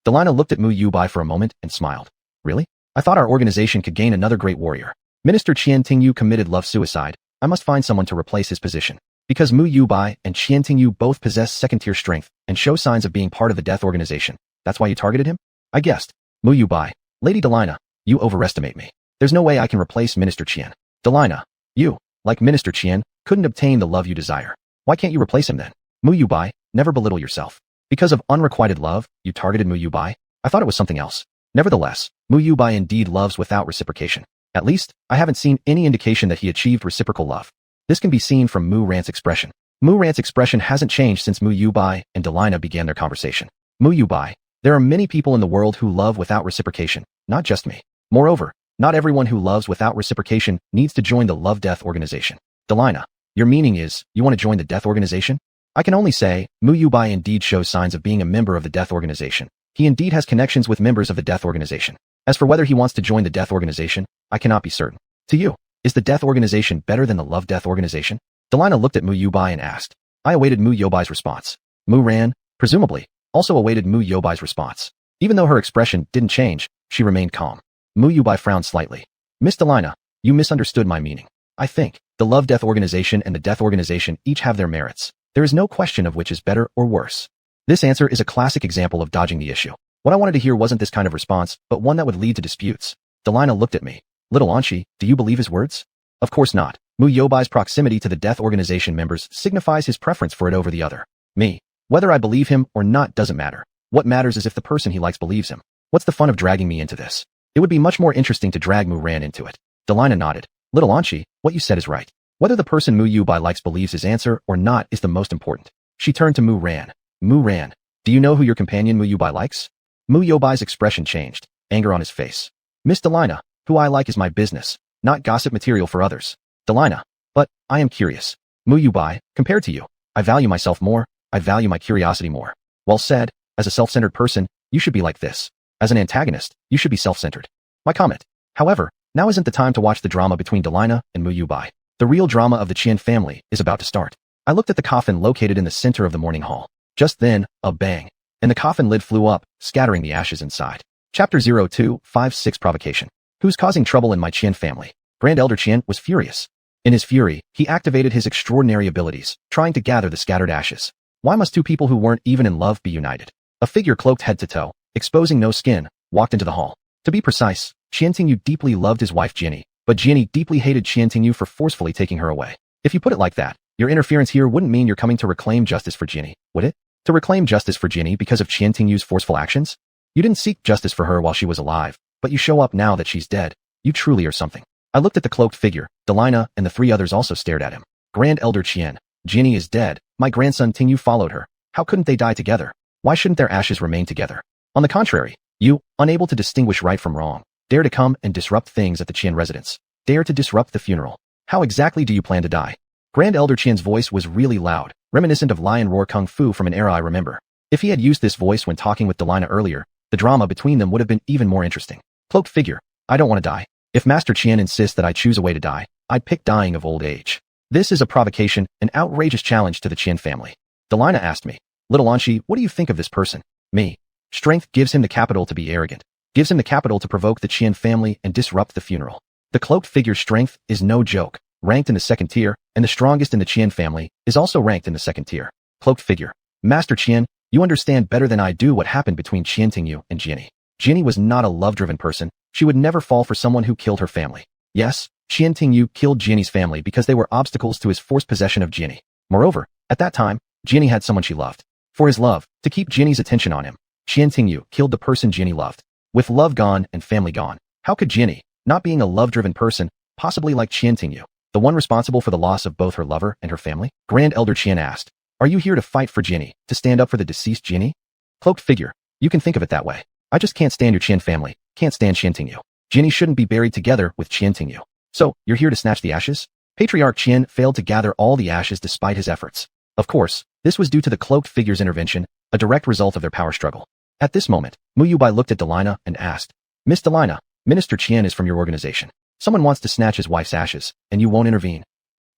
Delina looked at Mu Yubai for a moment and smiled. Really? I thought our organization could gain another great warrior. Minister Qian Tingyu committed love-suicide. I must find someone to replace his position. Because Mu Yubai and Qian Tingyu both possess second-tier strength and show signs of being part of the Death organization. That's why you targeted him? I guessed. Mu Yubai, Lady Delina, you overestimate me. There's no way I can replace Minister Qian. Delina, you, like Minister Qian, couldn't obtain the love you desire. Why can't you replace him then? Mu Yubai, never belittle yourself. Because of unrequited love, you targeted Mu Yubai? I thought it was something else. Nevertheless, Mu Yubai indeed loves without reciprocation. At least, I haven't seen any indication that he achieved reciprocal love. This can be seen from Mu Ran's expression. Mu Ran's expression hasn't changed since Mu Yubai and Delina began their conversation. Mu Yubai. There are many people in the world who love without reciprocation, not just me. Moreover, not everyone who loves without reciprocation needs to join the Love-Death organization. Delina, your meaning is, you want to join the Death organization? I can only say, Mu Yubai indeed shows signs of being a member of the Death organization. He indeed has connections with members of the Death organization. As for whether he wants to join the Death organization, I cannot be certain. To you, is the Death organization better than the Love-Death organization? Delina looked at Mu Yubai and asked. I awaited Mu Yubai's response. Mu Ran, presumably, also awaited Mu Yubai's response. Even though her expression didn't change, she remained calm. Mu Yubai frowned slightly. Miss Delina, you misunderstood my meaning. I think the Love-Death organization and the Death organization each have their merits. There is no question of which is better or worse. This answer is a classic example of dodging the issue. What I wanted to hear wasn't this kind of response, but one that would lead to disputes. Delina looked at me. Little Anshi, do you believe his words? Of course not. Mu Yubai's proximity to the Death organization members signifies his preference for it over the other. Me. Whether I believe him or not doesn't matter. What matters is if the person he likes believes him. What's the fun of dragging me into this? It would be much more interesting to drag Mu Ran into it. Delina nodded. Little Anshi, what you said is right. Whether the person Mu Yubai likes believes his answer or not is the most important. She turned to Mu Ran. Mu Ran, do you know who your companion Mu Yubai likes? Mu Yubai's expression changed, anger on his face. Miss Delina, who I like is my business, not gossip material for others. Delina, but, I am curious. Mu Yubai, compared to you, I value myself more, I value my curiosity more. Well said, as a self-centered person, you should be like this. As an antagonist, you should be self-centered. My comment. However, now isn't the time to watch the drama between Delina and Mu Yubai. The real drama of the Qian family is about to start. I looked at the coffin located in the center of the morning hall. Just then, a bang, and the coffin lid flew up, scattering the ashes inside. Chapter 0256 Provocation. Who's causing trouble in my Qian family? Grand Elder Qian was furious. In his fury, he activated his extraordinary abilities, trying to gather the scattered ashes. Why must two people who weren't even in love be united? A figure cloaked head to toe, exposing no skin, walked into the hall. To be precise, Qian Tingyu deeply loved his wife Jinny, but Jinny deeply hated Qian Tingyu for forcefully taking her away. If you put it like that, your interference here wouldn't mean you're coming to reclaim justice for Jinny, would it? To reclaim justice for Jinny because of Qian Tingyu's forceful actions? You didn't seek justice for her while she was alive, but you show up now that she's dead. You truly are something. I looked at the cloaked figure. Delina and the three others also stared at him. Grand Elder Qian, Jinny is dead. My grandson Tingyu followed her. How couldn't they die together? Why shouldn't their ashes remain together? On the contrary, you, unable to distinguish right from wrong, dare to come and disrupt things at the Qian residence. Dare to disrupt the funeral. How exactly do you plan to die? Grand Elder Qian's voice was really loud, reminiscent of lion roar kung fu from an era I remember. If he had used this voice when talking with Delina earlier, the drama between them would have been even more interesting. Cloaked figure, I don't want to die. If Master Qian insists that I choose a way to die, I'd pick dying of old age. This is a provocation, an outrageous challenge to the Qian family. Delina asked me, Little Anshi, what do you think of this person? Me. Strength gives him the capital to be arrogant. Gives him the capital to provoke the Qian family and disrupt the funeral. The cloaked figure's strength is no joke, ranked in the second tier, and the strongest in the Qian family is also ranked in the second tier. Cloaked figure. Master Qian, you understand better than I do what happened between Qian Tingyu and Jinny. Jinny was not a love-driven person. She would never fall for someone who killed her family. Yes, Qian Tingyu killed Jinny's family because they were obstacles to his forced possession of Jinny. Moreover, at that time, Jinny had someone she loved. For his love, to keep Jinny's attention on him, Qian Tingyu killed the person Jinny loved. With love gone and family gone, how could Jinny, not being a love-driven person, possibly like Qian Tingyu, the one responsible for the loss of both her lover and her family? Grand Elder Qian asked, Are you here to fight for Jinny, to stand up for the deceased Jinny? Cloaked figure, you can think of it that way. I just can't stand your Qian family, can't stand Qian Tingyu. Jinny shouldn't be buried together with Qian Tingyu. So, you're here to snatch the ashes? Patriarch Qian failed to gather all the ashes despite his efforts. Of course, this was due to the cloaked figure's intervention, a direct result of their power struggle. At this moment, Mu Yubai looked at Delina and asked, Miss Delina, Minister Qian is from your organization. Someone wants to snatch his wife's ashes, and you won't intervene.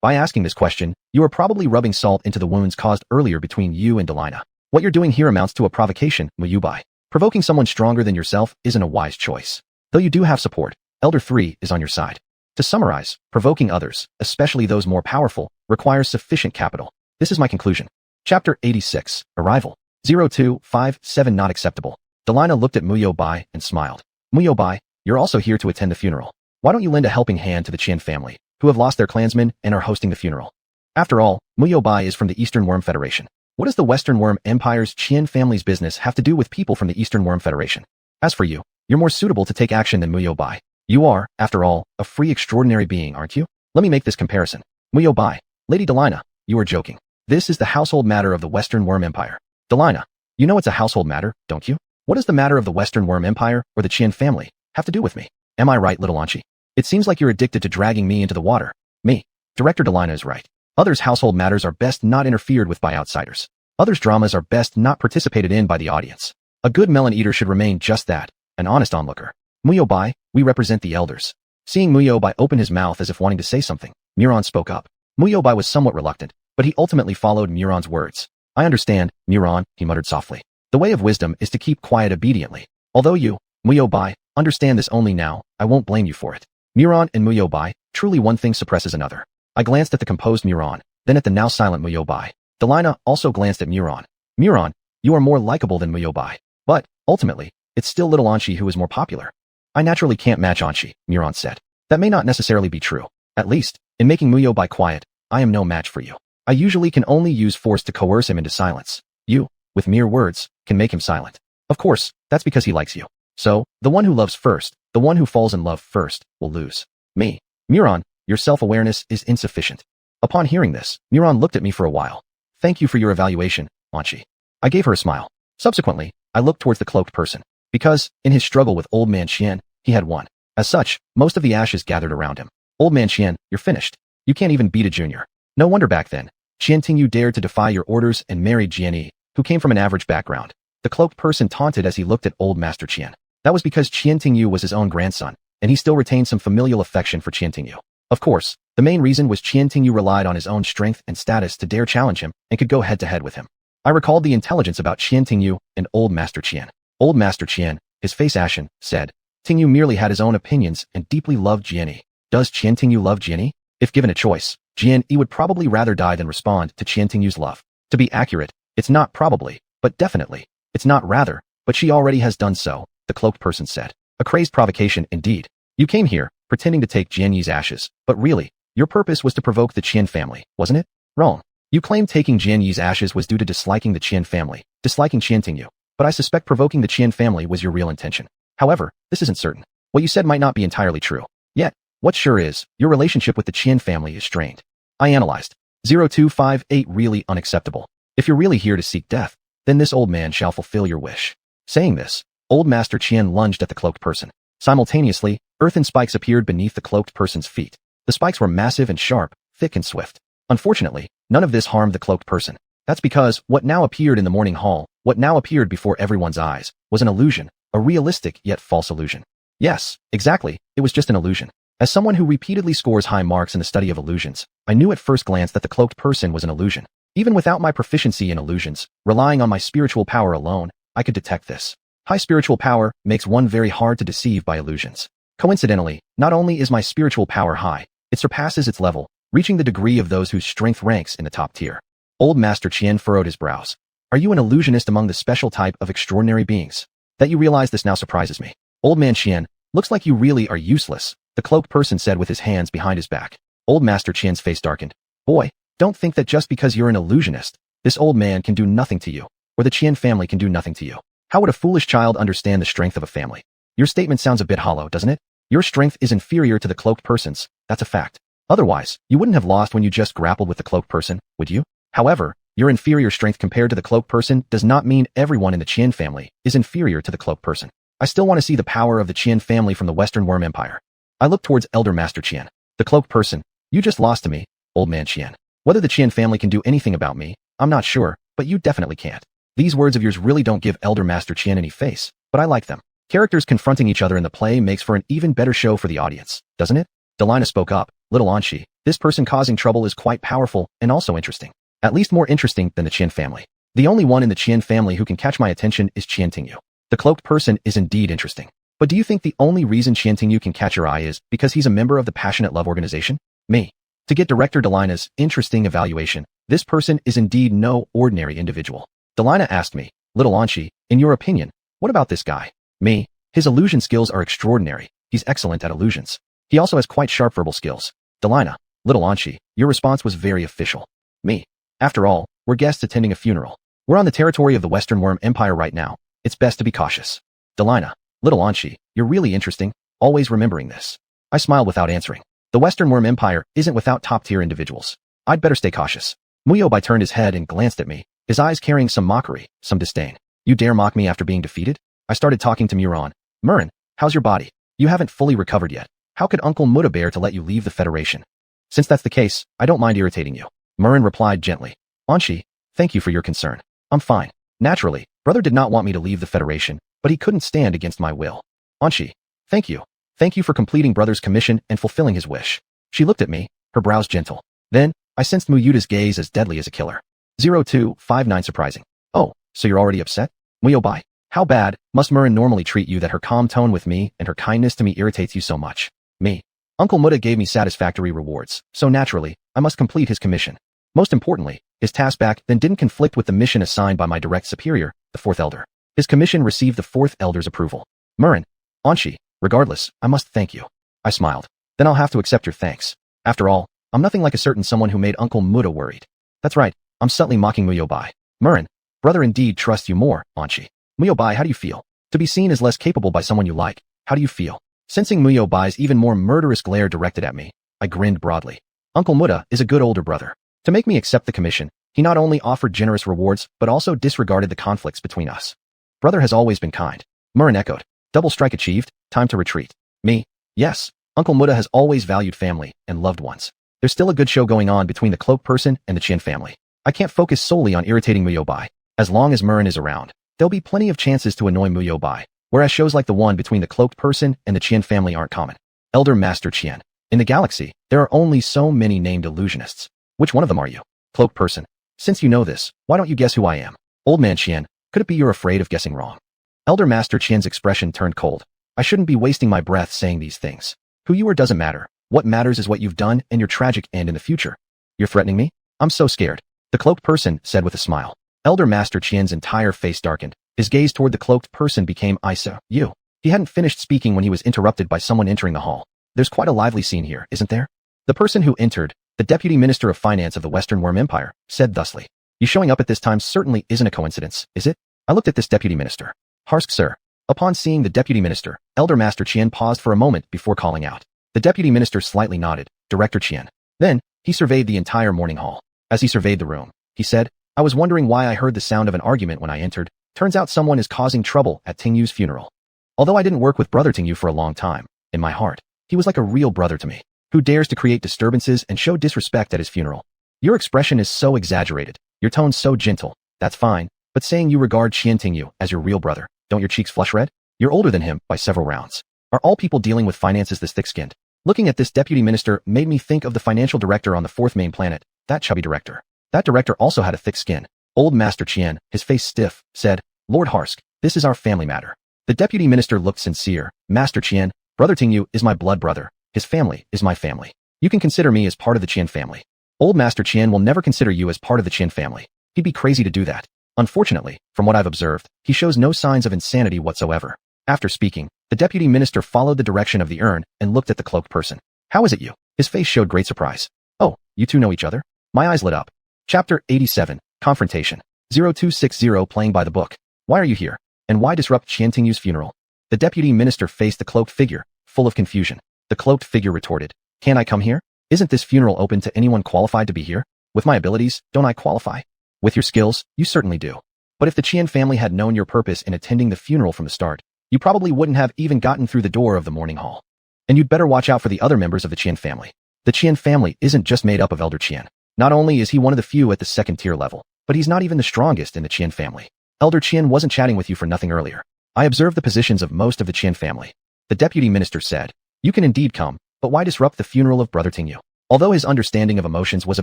By asking this question, you are probably rubbing salt into the wounds caused earlier between you and Delina. What you're doing here amounts to a provocation, Mu Yubai. Provoking someone stronger than yourself isn't a wise choice. Though you do have support, Elder 3 is on your side. To summarize, provoking others, especially those more powerful, requires sufficient capital. This is my conclusion. Chapter 86, Arrival. 0257 Not acceptable. Delina looked at Mu Yubai and smiled. Mu Yubai, you're also here to attend the funeral. Why don't you lend a helping hand to the Qian family, who have lost their clansmen and are hosting the funeral? After all, Mu Yubai is from the Eastern Worm Federation. What does the Western Worm Empire's Qian family's business have to do with people from the Eastern Worm Federation? As for you, you're more suitable to take action than Mu Yubai. You are, after all, a free extraordinary being, aren't you? Let me make this comparison. Mu Yubai, Lady Delina, you are joking. This is the household matter of the Western Worm Empire. Delina, You know it's a household matter, don't you? What does the matter of the Western Worm Empire or the Qian family have to do with me? Am I right, little Anchi? It seems like you're addicted to dragging me into the water. Me. Director Delina is right. Others' household matters are best not interfered with by outsiders. Others' dramas are best not participated in by the audience. A good melon eater should remain just that, an honest onlooker. Muyo Bai, we represent the elders. Seeing Muyo Bai open his mouth as if wanting to say something, Muron spoke up. Muyo Bai was somewhat reluctant, but he ultimately followed Muron's words. I understand, Muron, he muttered softly. The way of wisdom is to keep quiet obediently. Although you, Muyo Bai, understand this only now, I won't blame you for it. Muron and Muyo Bai, truly one thing suppresses another. I glanced at the composed Muron, then at the now silent Muyo Bai. Delina also glanced at Muron. Muron, you are more likable than Muyo Bai. But, ultimately, it's still little Anchi who is more popular. I naturally can't match Anchi, Muron said. That may not necessarily be true. At least, in making Muyo Bai quiet, I am no match for you. I usually can only use force to coerce him into silence. You, with mere words, can make him silent. Of course, that's because he likes you. So, the one who loves first, the one who falls in love first, will lose. Me. Muron, your self-awareness is insufficient. Upon hearing this, Muron looked at me for a while. Thank you for your evaluation, Anchi. I gave her a smile. Subsequently, I looked towards the cloaked person. Because, in his struggle with Old Man Qian, he had won. As such, most of the ashes gathered around him. Old Man Qian, you're finished. You can't even beat a junior. No wonder back then, Qian Tingyu dared to defy your orders and married Jianyi, who came from an average background. The cloaked person taunted as he looked at old Master Qian. That was because Qian Tingyu was his own grandson, and he still retained some familial affection for Qian Tingyu. Of course, the main reason was Qian Tingyu relied on his own strength and status to dare challenge him and could go head-to-head with him. I recalled the intelligence about Qian Tingyu and old Master Qian. Old Master Qian, his face ashen, said, Tingyu merely had his own opinions and deeply loved Jianyi. Does Qian Tingyu love Jianyi? If given a choice, Jianyi would probably rather die than respond to Qian Tingyu's love. To be accurate, it's not probably, but definitely. It's not rather, but she already has done so, the cloaked person said. A crazed provocation indeed. You came here, pretending to take Jianyi's ashes, but really, your purpose was to provoke the Qian family, wasn't it? Wrong. You claimed taking Jianyi's ashes was due to disliking the Qian family, disliking Qian Tingyu, but I suspect provoking the Qian family was your real intention. However, this isn't certain. What you said might not be entirely true. Yet, what sure is, your relationship with the Qian family is strained. I analyzed. 0258 really unacceptable. If you're really here to seek death, then this old man shall fulfill your wish. Saying this, old Master Qian lunged at the cloaked person. Simultaneously, earthen spikes appeared beneath the cloaked person's feet. The spikes were massive and sharp, thick and swift. Unfortunately, none of this harmed the cloaked person. That's because what now appeared in the morning hall, what now appeared before everyone's eyes, was an illusion, a realistic yet false illusion. Yes, exactly, it was just an illusion. As someone who repeatedly scores high marks in the study of illusions, I knew at first glance that the cloaked person was an illusion. Even without my proficiency in illusions, relying on my spiritual power alone, I could detect this. High spiritual power makes one very hard to deceive by illusions. Coincidentally, not only is my spiritual power high, it surpasses its level, reaching the degree of those whose strength ranks in the top tier. Old Master Qian furrowed his brows. Are you an illusionist among the special type of extraordinary beings? That you realize this now surprises me. Old Man Qian, looks like you really are useless, the cloaked person said with his hands behind his back. Old Master Qian's face darkened. Boy, don't think that just because you're an illusionist, this old man can do nothing to you, or the Qian family can do nothing to you. How would a foolish child understand the strength of a family? Your statement sounds a bit hollow, doesn't it? Your strength is inferior to the cloaked person's, that's a fact. Otherwise, you wouldn't have lost when you just grappled with the cloaked person, would you? However, your inferior strength compared to the cloaked person does not mean everyone in the Qian family is inferior to the cloaked person. I still want to see the power of the Qian family from the Western Worm Empire. I looked towards Elder Master Qian. The cloaked person, you just lost to me, Old Man Qian. Whether the Qian family can do anything about me, I'm not sure, but you definitely can't. These words of yours really don't give Elder Master Qian any face, but I like them. Characters confronting each other in the play makes for an even better show for the audience, doesn't it? Delina spoke up. Little Anchi, this person causing trouble is quite powerful and also interesting. At least more interesting than the Qian family. The only one in the Qian family who can catch my attention is Qian Tingyu. The cloaked person is indeed interesting. But do you think the only reason Qian Tingyu can catch your eye is because he's a member of the Passionate Love Organization? Me. To get Director Delina's interesting evaluation, this person is indeed no ordinary individual. Delina asked me, Little Anchi, in your opinion, what about this guy? Me. His illusion skills are extraordinary. He's excellent at illusions. He also has quite sharp verbal skills. Delina, Little Anchi, your response was very official. Me. After all, we're guests attending a funeral. We're on the territory of the Western Worm Empire right now. It's best to be cautious. Delina, Little Anchi, you're really interesting, always remembering this. I smiled without answering. The Western Worm Empire isn't without top-tier individuals. I'd better stay cautious. Muyo Bai turned his head and glanced at me, his eyes carrying some mockery, some disdain. You dare mock me after being defeated? I started talking to Muron. Muron, how's your body? You haven't fully recovered yet. How could Uncle Muda bear to let you leave the Federation? Since that's the case, I don't mind irritating you. Muron replied gently. Anshi, thank you for your concern. I'm fine. Naturally, brother did not want me to leave the Federation, but he couldn't stand against my will. Anshi, thank you. Thank you for completing brother's commission and fulfilling his wish. She looked at me, her brows gentle. Then, I sensed Muyuta's gaze as deadly as a killer. 0259 surprising. Oh, so you're already upset? Muyobai, how bad must Muron normally treat you that her calm tone with me and her kindness to me irritates you so much? Me. Uncle Muda gave me satisfactory rewards, so naturally, I must complete his commission. Most importantly, his task back then didn't conflict with the mission assigned by my direct superior, the fourth elder. His commission received the fourth elder's approval. Muron, Anshi, regardless, I must thank you. I smiled. Then I'll have to accept your thanks. After all, I'm nothing like a certain someone who made Uncle Muda worried. That's right, I'm subtly mocking Muyobai. Muron, brother indeed trusts you more, Anshi. Muyobai, how do you feel? To be seen as less capable by someone you like, how do you feel? Sensing Muyobai's even more murderous glare directed at me, I grinned broadly. Uncle Muda is a good older brother. To make me accept the commission, he not only offered generous rewards, but also disregarded the conflicts between us. Brother has always been kind. Muron echoed. Double strike achieved, time to retreat. Me? Yes. Uncle Muda has always valued family and loved ones. There's still a good show going on between the cloaked person and the Qian family. I can't focus solely on irritating Muyobai. As long as Muron is around, there'll be plenty of chances to annoy Muyobai, whereas shows like the one between the cloaked person and the Qian family aren't common. Elder Master Qian. In the galaxy, there are only so many named illusionists. Which one of them are you? Cloaked person. Since you know this, why don't you guess who I am? Old man Qian, could it be you're afraid of guessing wrong? Elder Master Qian's expression turned cold. I shouldn't be wasting my breath saying these things. Who you are doesn't matter. What matters is what you've done and your tragic end in the future. You're threatening me? I'm so scared. The cloaked person said with a smile. Elder Master Qian's entire face darkened. His gaze toward the cloaked person became Isa, you. He hadn't finished speaking when he was interrupted by someone entering the hall. There's quite a lively scene here, isn't there? The person who entered, the Deputy Minister of Finance of the Western Worm Empire, said thusly. You showing up at this time certainly isn't a coincidence, is it? I looked at this Deputy Minister. Harsk, sir. Upon seeing the Deputy Minister, Elder Master Qian paused for a moment before calling out. The Deputy Minister slightly nodded, Director Qian. Then, he surveyed the entire morning hall. As he surveyed the room, he said, I was wondering why I heard the sound of an argument when I entered. Turns out someone is causing trouble at Tingyu's funeral. Although I didn't work with Brother Tingyu for a long time, in my heart, he was like a real brother to me. Who dares to create disturbances and show disrespect at his funeral? Your expression is so exaggerated, your tone so gentle, that's fine, but saying you regard Qian Tingyu as your real brother, don't your cheeks flush red? You're older than him by several rounds. Are all people dealing with finances this thick-skinned? Looking at this deputy minister made me think of the financial director on the fourth main planet, that chubby director. That director also had a thick skin. Old Master Qian, his face stiff, said, Lord Harsk, this is our family matter. The deputy minister looked sincere. Master Qian, Brother Tingyu is my blood brother. His family is my family. You can consider me as part of the Qian family. Old Master Qian will never consider you as part of the Qian family. He'd be crazy to do that. Unfortunately, from what I've observed, he shows no signs of insanity whatsoever. After speaking, the deputy minister followed the direction of the urn and looked at the cloaked person. How is it you? His face showed great surprise. Oh, you two know each other? My eyes lit up. Chapter 87, Confrontation. 0260 playing by the book. Why are you here? And why disrupt Qian Tingyu's funeral? The deputy minister faced the cloaked figure, full of confusion. The cloaked figure retorted. Can I come here? Isn't this funeral open to anyone qualified to be here? With my abilities, don't I qualify? With your skills, you certainly do. But if the Qian family had known your purpose in attending the funeral from the start, you probably wouldn't have even gotten through the door of the morning hall. And you'd better watch out for the other members of the Qian family. The Qian family isn't just made up of Elder Qian. Not only is he one of the few at the second tier level, but he's not even the strongest in the Qian family. Elder Qian wasn't chatting with you for nothing earlier. I observed the positions of most of the Qian family. The deputy minister said, You can indeed come, but why disrupt the funeral of Brother Tingyu? Although his understanding of emotions was a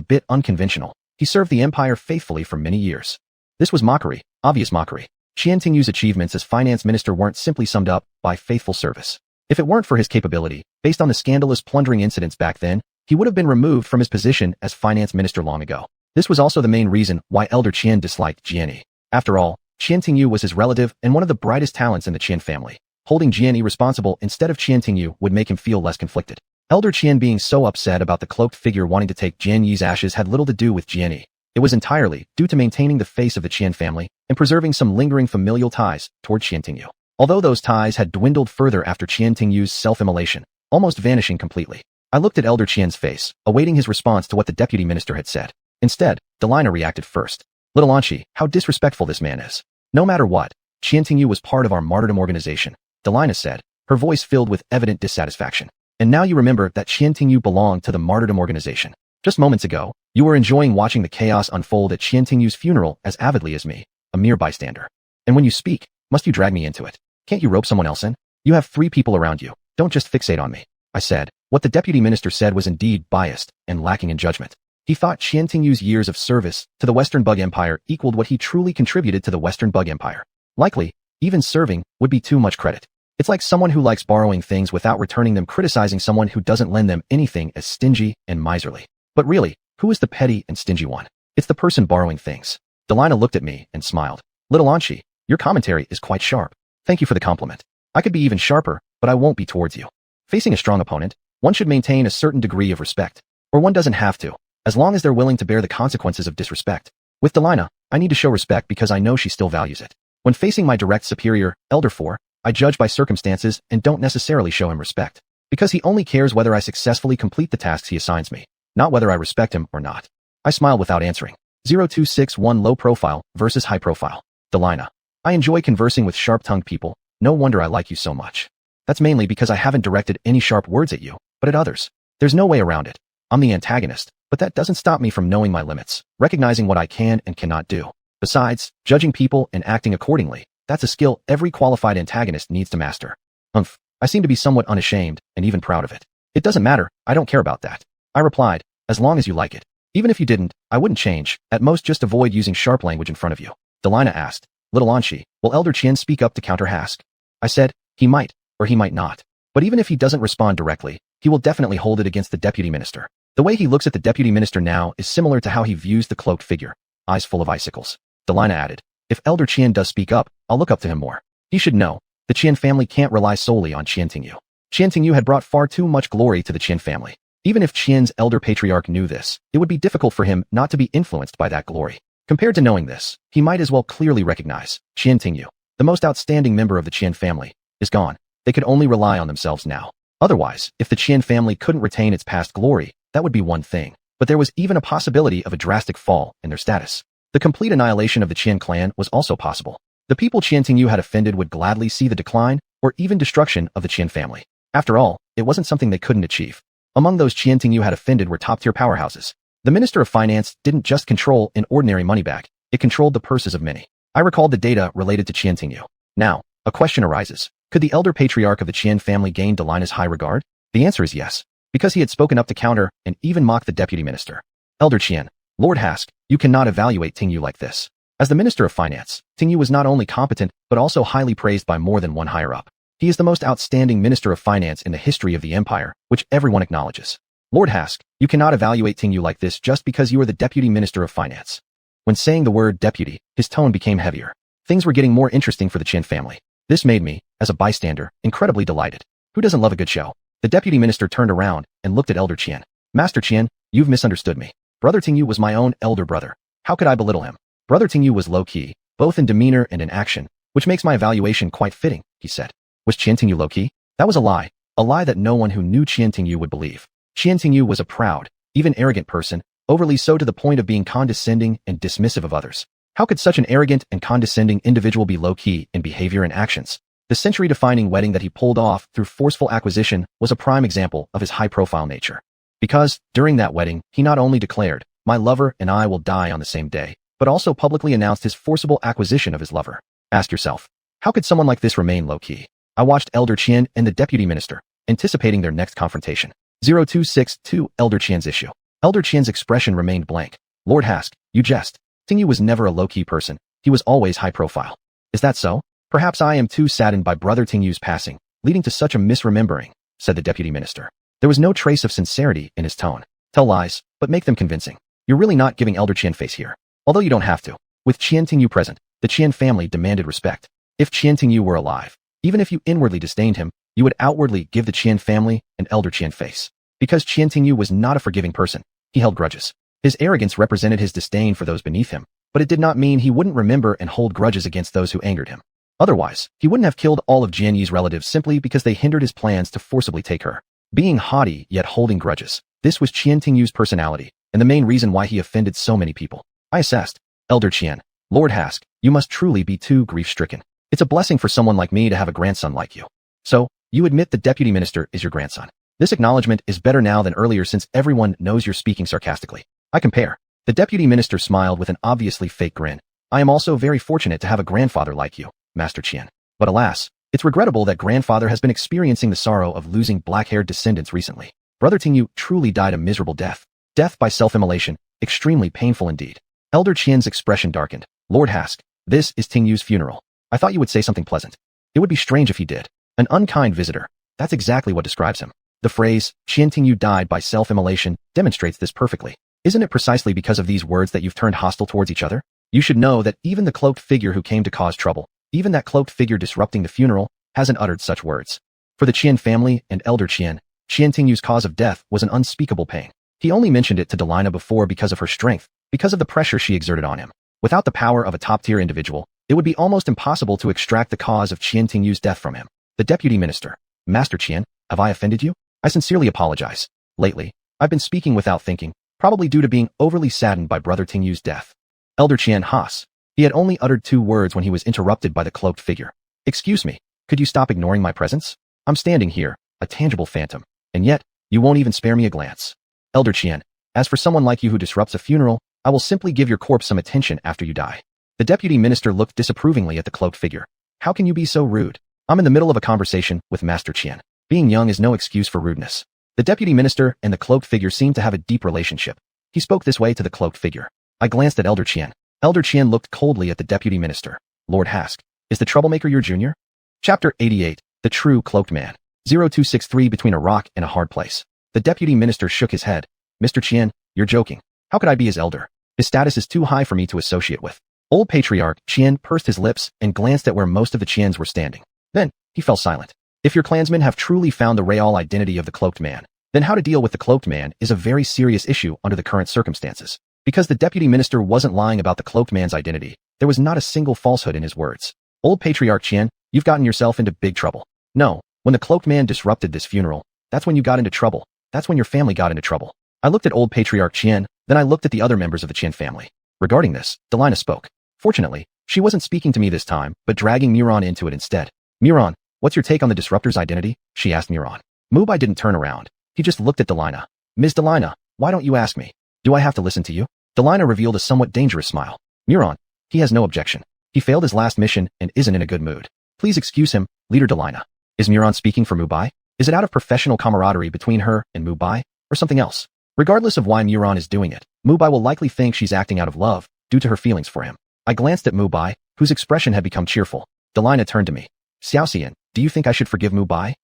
bit unconventional, he served the empire faithfully for many years. This was mockery, obvious mockery. Qian Tingyu's achievements as finance minister weren't simply summed up by faithful service. If it weren't for his capability, based on the scandalous plundering incidents back then, he would have been removed from his position as finance minister long ago. This was also the main reason why Elder Qian disliked Jianyi. After all, Qian Tingyu was his relative and one of the brightest talents in the Qian family. Holding Jianyi responsible instead of Qian Tingyu would make him feel less conflicted. Elder Qian being so upset about the cloaked figure wanting to take Jianyi's ashes had little to do with Jianyi. It was entirely due to maintaining the face of the Qian family and preserving some lingering familial ties toward Qian Tingyu. Although those ties had dwindled further after Qian Tingyu's self-immolation, almost vanishing completely. I looked at Elder Qian's face, awaiting his response to what the deputy minister had said. Instead, Delina reacted first. Little Anshi, how disrespectful this man is. No matter what, Qian Tingyu was part of our martyrdom organization, Delina said, her voice filled with evident dissatisfaction. And now you remember that Qian Tingyu belonged to the martyrdom organization. Just moments ago, you were enjoying watching the chaos unfold at Qian Tingyu's funeral as avidly as me, a mere bystander. And when you speak, must you drag me into it? Can't you rope someone else in? You have 3 people around you. Don't just fixate on me. I said. What the deputy minister said was indeed biased and lacking in judgment. He thought Qian Tingyu's years of service to the Western Bug Empire equaled what he truly contributed to the Western Bug Empire. Likely, even serving would be too much credit. It's like someone who likes borrowing things without returning them criticizing someone who doesn't lend them anything as stingy and miserly. But really, who is the petty and stingy one? It's the person borrowing things. Delina looked at me and smiled. Little Anshi, your commentary is quite sharp. Thank you for the compliment. I could be even sharper, but I won't be towards you. Facing a strong opponent, one should maintain a certain degree of respect. Or one doesn't have to, as long as they're willing to bear the consequences of disrespect. With Delina, I need to show respect because I know she still values it. When facing my direct superior, Elder 4, I judge by circumstances and don't necessarily show him respect. Because he only cares whether I successfully complete the tasks he assigns me, not whether I respect him or not. I smiled without answering. 0261 Low profile versus high profile. Delina. I enjoy conversing with sharp-tongued people. No wonder I like you so much. That's mainly because I haven't directed any sharp words at you, but at others. There's no way around it. I'm the antagonist, but that doesn't stop me from knowing my limits, recognizing what I can and cannot do. Besides, judging people and acting accordingly, that's a skill every qualified antagonist needs to master. I seem to be somewhat unashamed and even proud of it. It doesn't matter, I don't care about that. I replied, as long as you like it. Even if you didn't, I wouldn't change, at most just avoid using sharp language in front of you. Delina asked, Little Anshi, will Elder Qian speak up to counter Hask? I said, he might, or he might not. But even if he doesn't respond directly, he will definitely hold it against the deputy minister. The way he looks at the deputy minister now is similar to how he views the cloaked figure, eyes full of icicles. Delina added, if Elder Qian does speak up, I'll look up to him more. He should know, the Qian family can't rely solely on Qian Tingyu. Qian Tingyu had brought far too much glory to the Qian family. Even if Qian's elder patriarch knew this, it would be difficult for him not to be influenced by that glory. Compared to knowing this, he might as well clearly recognize, Qian Tingyu, the most outstanding member of the Qian family, is gone. They could only rely on themselves now. Otherwise, if the Qian family couldn't retain its past glory, that would be one thing. But there was even a possibility of a drastic fall in their status. The complete annihilation of the Qian clan was also possible. The people Qian Tingyu had offended would gladly see the decline, or even destruction of the Qian family. After all, it wasn't something they couldn't achieve. Among those Qian Tingyu had offended were top-tier powerhouses. The Minister of Finance didn't just control an ordinary money bag, it controlled the purses of many. I recalled the data related to Qian Tingyu. Now, a question arises. Could the elder patriarch of the Qian family gain Delina's high regard? The answer is yes, because he had spoken up to counter and even mock the deputy minister. Elder Qian, Lord Hask, you cannot evaluate Tingyu like this. As the Minister of Finance, Tingyu was not only competent but also highly praised by more than one higher-up. He is the most outstanding Minister of Finance in the history of the Empire, which everyone acknowledges. Lord Hask, you cannot evaluate Tingyu like this just because you are the Deputy Minister of Finance. When saying the word deputy, his tone became heavier. Things were getting more interesting for the Qian family. This made me, as a bystander, incredibly delighted. Who doesn't love a good show? The deputy minister turned around and looked at Elder Qian. Master Qian, you've misunderstood me. Brother Tingyu was my own elder brother. How could I belittle him? Brother Tingyu was low-key, both in demeanor and in action, which makes my evaluation quite fitting, he said. Was Qian Tingyu low-key? That was a lie that no one who knew Qian Tingyu would believe. Qian Tingyu was a proud, even arrogant person, overly so to the point of being condescending and dismissive of others. How could such an arrogant and condescending individual be low-key in behavior and actions? The century-defining wedding that he pulled off through forceful acquisition was a prime example of his high-profile nature. Because, during that wedding, he not only declared, my lover and I will die on the same day, but also publicly announced his forcible acquisition of his lover. Ask yourself, how could someone like this remain low-key? I watched Elder Qian and the deputy minister, anticipating their next confrontation. 0262 Elder Qian's issue. Elder Qian's expression remained blank. Lord Hask, you jest. Tingyu was never a low-key person. He was always high-profile. Is that so? Perhaps I am too saddened by Brother Tingyu's passing, leading to such a misremembering, said the deputy minister. There was no trace of sincerity in his tone. Tell lies, but make them convincing. You're really not giving Elder Qian face here. Although you don't have to. With Qian Tingyu present, the Qian family demanded respect. If Qian Tingyu were alive, even if you inwardly disdained him, you would outwardly give the Qian family an Elder Qian face. Because Qian Tingyu was not a forgiving person, he held grudges. His arrogance represented his disdain for those beneath him, but it did not mean he wouldn't remember and hold grudges against those who angered him. Otherwise, he wouldn't have killed all of Jian Yi's relatives simply because they hindered his plans to forcibly take her. Being haughty yet holding grudges, this was Qian Tingyu's personality, and the main reason why he offended so many people. I assessed. Elder Qian, Lord Hask, You must truly be too grief-stricken. It's a blessing for someone like me to have a grandson like you. So, you admit the deputy minister is your grandson. This acknowledgement is better now than earlier since everyone knows you're speaking sarcastically. I compare. The deputy minister smiled with an obviously fake grin. I am also very fortunate to have a grandfather like you, Master Qian. But alas, it's regrettable that grandfather has been experiencing the sorrow of losing black-haired descendants recently. Brother Tingyu truly died a miserable death. Death by self-immolation, extremely painful indeed. Elder Qian's expression darkened. Lord Hask, this is Tingyu's funeral. I thought you would say something pleasant. It would be strange if he did. An unkind visitor. That's exactly what describes him. The phrase, Qian Tingyu died by self-immolation, demonstrates this perfectly. Isn't it precisely because of these words that you've turned hostile towards each other? You should know that even the cloaked figure who came to cause trouble, even that cloaked figure disrupting the funeral, hasn't uttered such words. For the Qian family and Elder Qian, Qian Tingyu's cause of death was an unspeakable pain. He only mentioned it to Delina before because of her strength, because of the pressure she exerted on him. Without the power of a top-tier individual, it would be almost impossible to extract the cause of Qian Tingyu's death from him. The deputy minister. Master Qian, have I offended you? I sincerely apologize. Lately, I've been speaking without thinking, probably due to being overly saddened by Brother Tingyu's death. Elder Qian Haas. He had only uttered 2 words when he was interrupted by the cloaked figure. Excuse me, could you stop ignoring my presence? I'm standing here, a tangible phantom, and yet, you won't even spare me a glance. Elder Qian, as for someone like you who disrupts a funeral, I will simply give your corpse some attention after you die. The deputy minister looked disapprovingly at the cloaked figure. How can you be so rude? I'm in the middle of a conversation with Master Qian. Being young is no excuse for rudeness. The deputy minister and the cloaked figure seemed to have a deep relationship. He spoke this way to the cloaked figure. I glanced at Elder Qian. Elder Qian looked coldly at the deputy minister. Lord Hask, is the troublemaker your junior? Chapter 88, The True Cloaked Man. 0263 Between a Rock and a Hard Place. The deputy minister shook his head. Mr. Qian, you're joking. How could I be his elder? His status is too high for me to associate with. Old patriarch Qian pursed his lips and glanced at where most of the Qians were standing. Then, he fell silent. If your clansmen have truly found the real identity of the cloaked man, then how to deal with the cloaked man is a very serious issue under the current circumstances. Because the deputy minister wasn't lying about the cloaked man's identity, there was not a single falsehood in his words. Old patriarch Qian, you've gotten yourself into big trouble. No, when the cloaked man disrupted this funeral, that's when you got into trouble. That's when your family got into trouble. I looked at old patriarch Qian, then I looked at the other members of the Qian family. Regarding this, Delina spoke. Fortunately, she wasn't speaking to me this time, but dragging Muron into it instead. Muron, what's your take on the disruptor's identity? She asked Muron. Mubai didn't turn around. He just looked at Delina. Ms. Delina, why don't you ask me? Do I have to listen to you? Delina revealed a somewhat dangerous smile. Muron, he has no objection. He failed his last mission and isn't in a good mood. Please excuse him, Leader Delina. Is Muron speaking for Mubai? Is it out of professional camaraderie between her and Mubai, or something else? Regardless of why Muron is doing it, Mubai will likely think she's acting out of love, due to her feelings for him. I glanced at Mubai, whose expression had become cheerful. Delina turned to me. Xiaoxian, do you think I should forgive Mubai?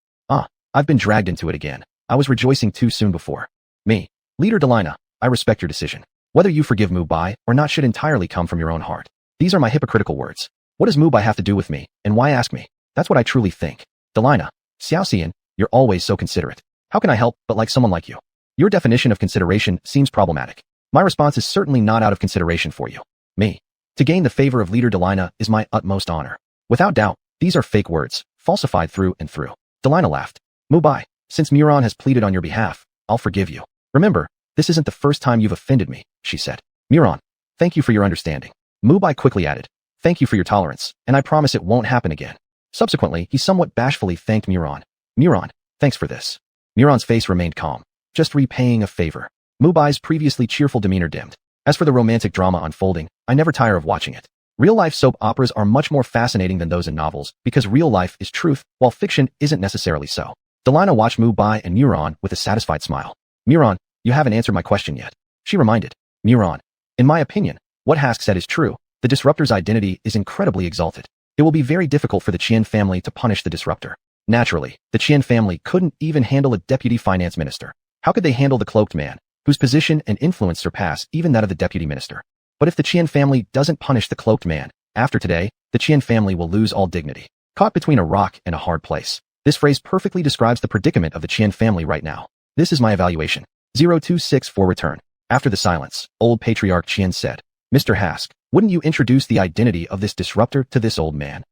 I've been dragged into it again. I was rejoicing too soon before. Me. Leader Delina, I respect your decision. Whether you forgive Mubai or not should entirely come from your own heart. These are my hypocritical words. What does Mubai have to do with me, and why ask me? That's what I truly think. Delina, Xiaoxian, you're always so considerate. How can I help but like someone like you? Your definition of consideration seems problematic. My response is certainly not out of consideration for you. Me. To gain the favor of Leader Delina is my utmost honor. Without doubt, these are fake words, falsified through and through. Delina laughed. Mubai, since Muron has pleaded on your behalf, I'll forgive you. Remember, this isn't the first time you've offended me, she said. Muron, thank you for your understanding. Mubai quickly added, thank you for your tolerance, and I promise it won't happen again. Subsequently, he somewhat bashfully thanked Muron. Muron, thanks for this. Muron's face remained calm, just repaying a favor. Mubai's previously cheerful demeanor dimmed. As for the romantic drama unfolding, I never tire of watching it. Real-life soap operas are much more fascinating than those in novels because real life is truth, while fiction isn't necessarily so. Delina watched Mubai and Muron with a satisfied smile. Muron, you haven't answered my question yet. She reminded. Muron, in my opinion, what Hask said is true. The disruptor's identity is incredibly exalted. It will be very difficult for the Qian family to punish the disruptor. Naturally, the Qian family couldn't even handle a deputy finance minister. How could they handle the cloaked man, whose position and influence surpass even that of the deputy minister? But if the Qian family doesn't punish the cloaked man, after today, the Qian family will lose all dignity. Caught between a rock and a hard place. This phrase perfectly describes the predicament of the Qian family right now. This is my evaluation. 0264 Return. After the silence, old patriarch Qian said, Mr. Hask, wouldn't you introduce the identity of this disruptor to this old man?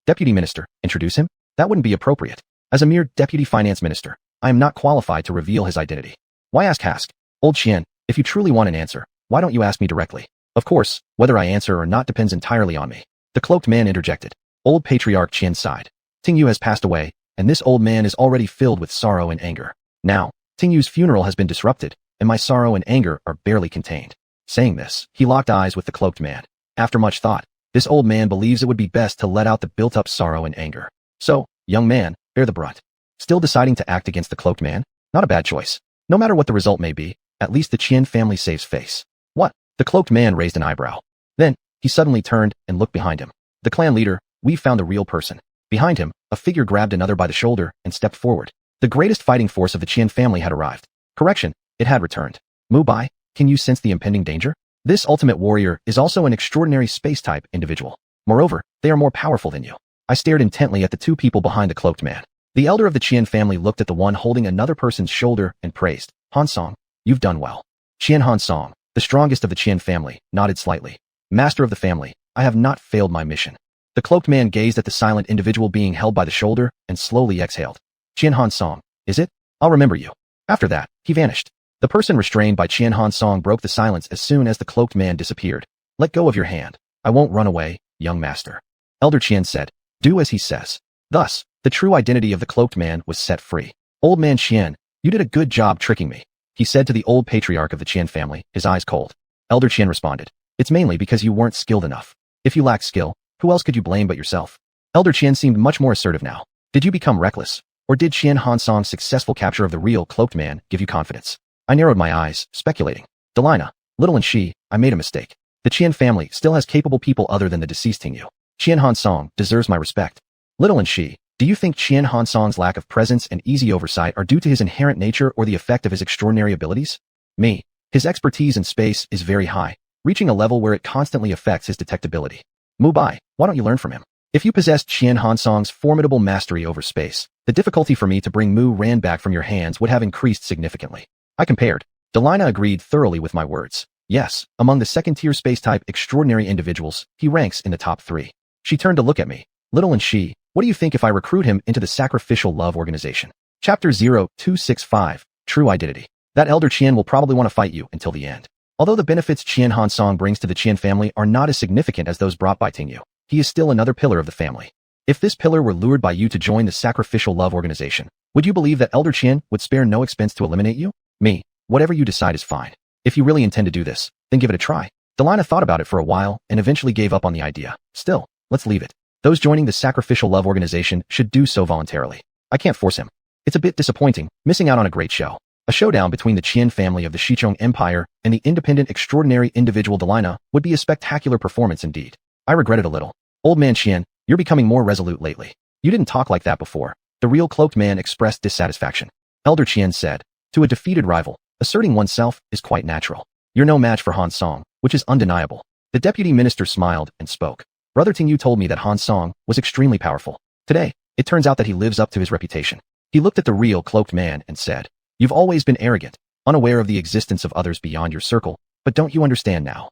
Deputy minister, introduce him? That wouldn't be appropriate. As a mere deputy finance minister, I am not qualified to reveal his identity. Why ask Hask? Old Qian, if you truly want an answer, why don't you ask me directly? Of course, whether I answer or not depends entirely on me. The cloaked man interjected. Old Patriarch Qian sighed. Tingyu has passed away, and this old man is already filled with sorrow and anger. Now, Tingyu's funeral has been disrupted, and my sorrow and anger are barely contained. Saying this, he locked eyes with the cloaked man. After much thought, this old man believes it would be best to let out the built-up sorrow and anger. So, young man, bear the brunt. Still deciding to act against the cloaked man? Not a bad choice. No matter what the result may be, at least the Qian family saves face. What? The cloaked man raised an eyebrow. Then, he suddenly turned and looked behind him. The clan leader, we've found the real person. Behind him, a figure grabbed another by the shoulder and stepped forward. The greatest fighting force of the Qian family had arrived. Correction, it had returned. Mu Bai, can you sense the impending danger? This ultimate warrior is also an extraordinary space-type individual. Moreover, they are more powerful than you. I stared intently at the two people behind the cloaked man. The elder of the Qian family looked at the one holding another person's shoulder and praised. Han Song, you've done well. Qian Han Song, the strongest of the Qian family, nodded slightly. Master of the family, I have not failed my mission. The cloaked man gazed at the silent individual being held by the shoulder and slowly exhaled. Qian Han Song, is it? I'll remember you. After that, he vanished. The person restrained by Qian Han Song broke the silence as soon as the cloaked man disappeared. Let go of your hand. I won't run away, young master. Elder Qian said, do as he says. Thus, the true identity of the cloaked man was set free. Old man Qian, you did a good job tricking me, he said to the old patriarch of the Qian family, his eyes cold. Elder Qian responded, it's mainly because you weren't skilled enough. If you lacked skill, who else could you blame but yourself? Elder Qian seemed much more assertive now. Did you become reckless? Or did Qian Han Song's successful capture of the real cloaked man give you confidence? I narrowed my eyes, speculating. Delina, Little and Shi, I made a mistake. The Qian family still has capable people other than the deceased Tingyu. Qian Han Song deserves my respect. Little and Shi, do you think Qian Han Song's lack of presence and easy oversight are due to his inherent nature or the effect of his extraordinary abilities? Me, his expertise in space is very high, reaching a level where it constantly affects his detectability. Mu Bai, why don't you learn from him? If you possessed Qian Han Song's formidable mastery over space, the difficulty for me to bring Mu Ran back from your hands would have increased significantly. I compared. Delina agreed thoroughly with my words. Yes, among the second-tier space-type extraordinary individuals, he ranks in the top 3. She turned to look at me. Little and Shi, what do you think if I recruit him into the Sacrificial Love Organization? Chapter 0265, True Identity. That Elder Qian will probably want to fight you until the end. Although the benefits Qian Han Song brings to the Qian family are not as significant as those brought by Tingyu, he is still another pillar of the family. If this pillar were lured by you to join the Sacrificial Love Organization, would you believe that Elder Qian would spare no expense to eliminate you? Me, whatever you decide is fine. If you really intend to do this, then give it a try. Delina thought about it for a while and eventually gave up on the idea. Still, let's leave it. Those joining the Sacrificial Love Organization should do so voluntarily. I can't force him. It's a bit disappointing, missing out on a great show. A showdown between the Qian family of the Xichong Empire and the independent extraordinary individual Delina would be a spectacular performance indeed. I regret it a little. Old man Qian, you're becoming more resolute lately. You didn't talk like that before. The real cloaked man expressed dissatisfaction. Elder Qian said, to a defeated rival, asserting oneself is quite natural. You're no match for Han Song, which is undeniable. The deputy minister smiled and spoke. Brother Tingyu told me that Han Song was extremely powerful. Today, it turns out that he lives up to his reputation. He looked at the real cloaked man and said, you've always been arrogant, unaware of the existence of others beyond your circle, but don't you understand now?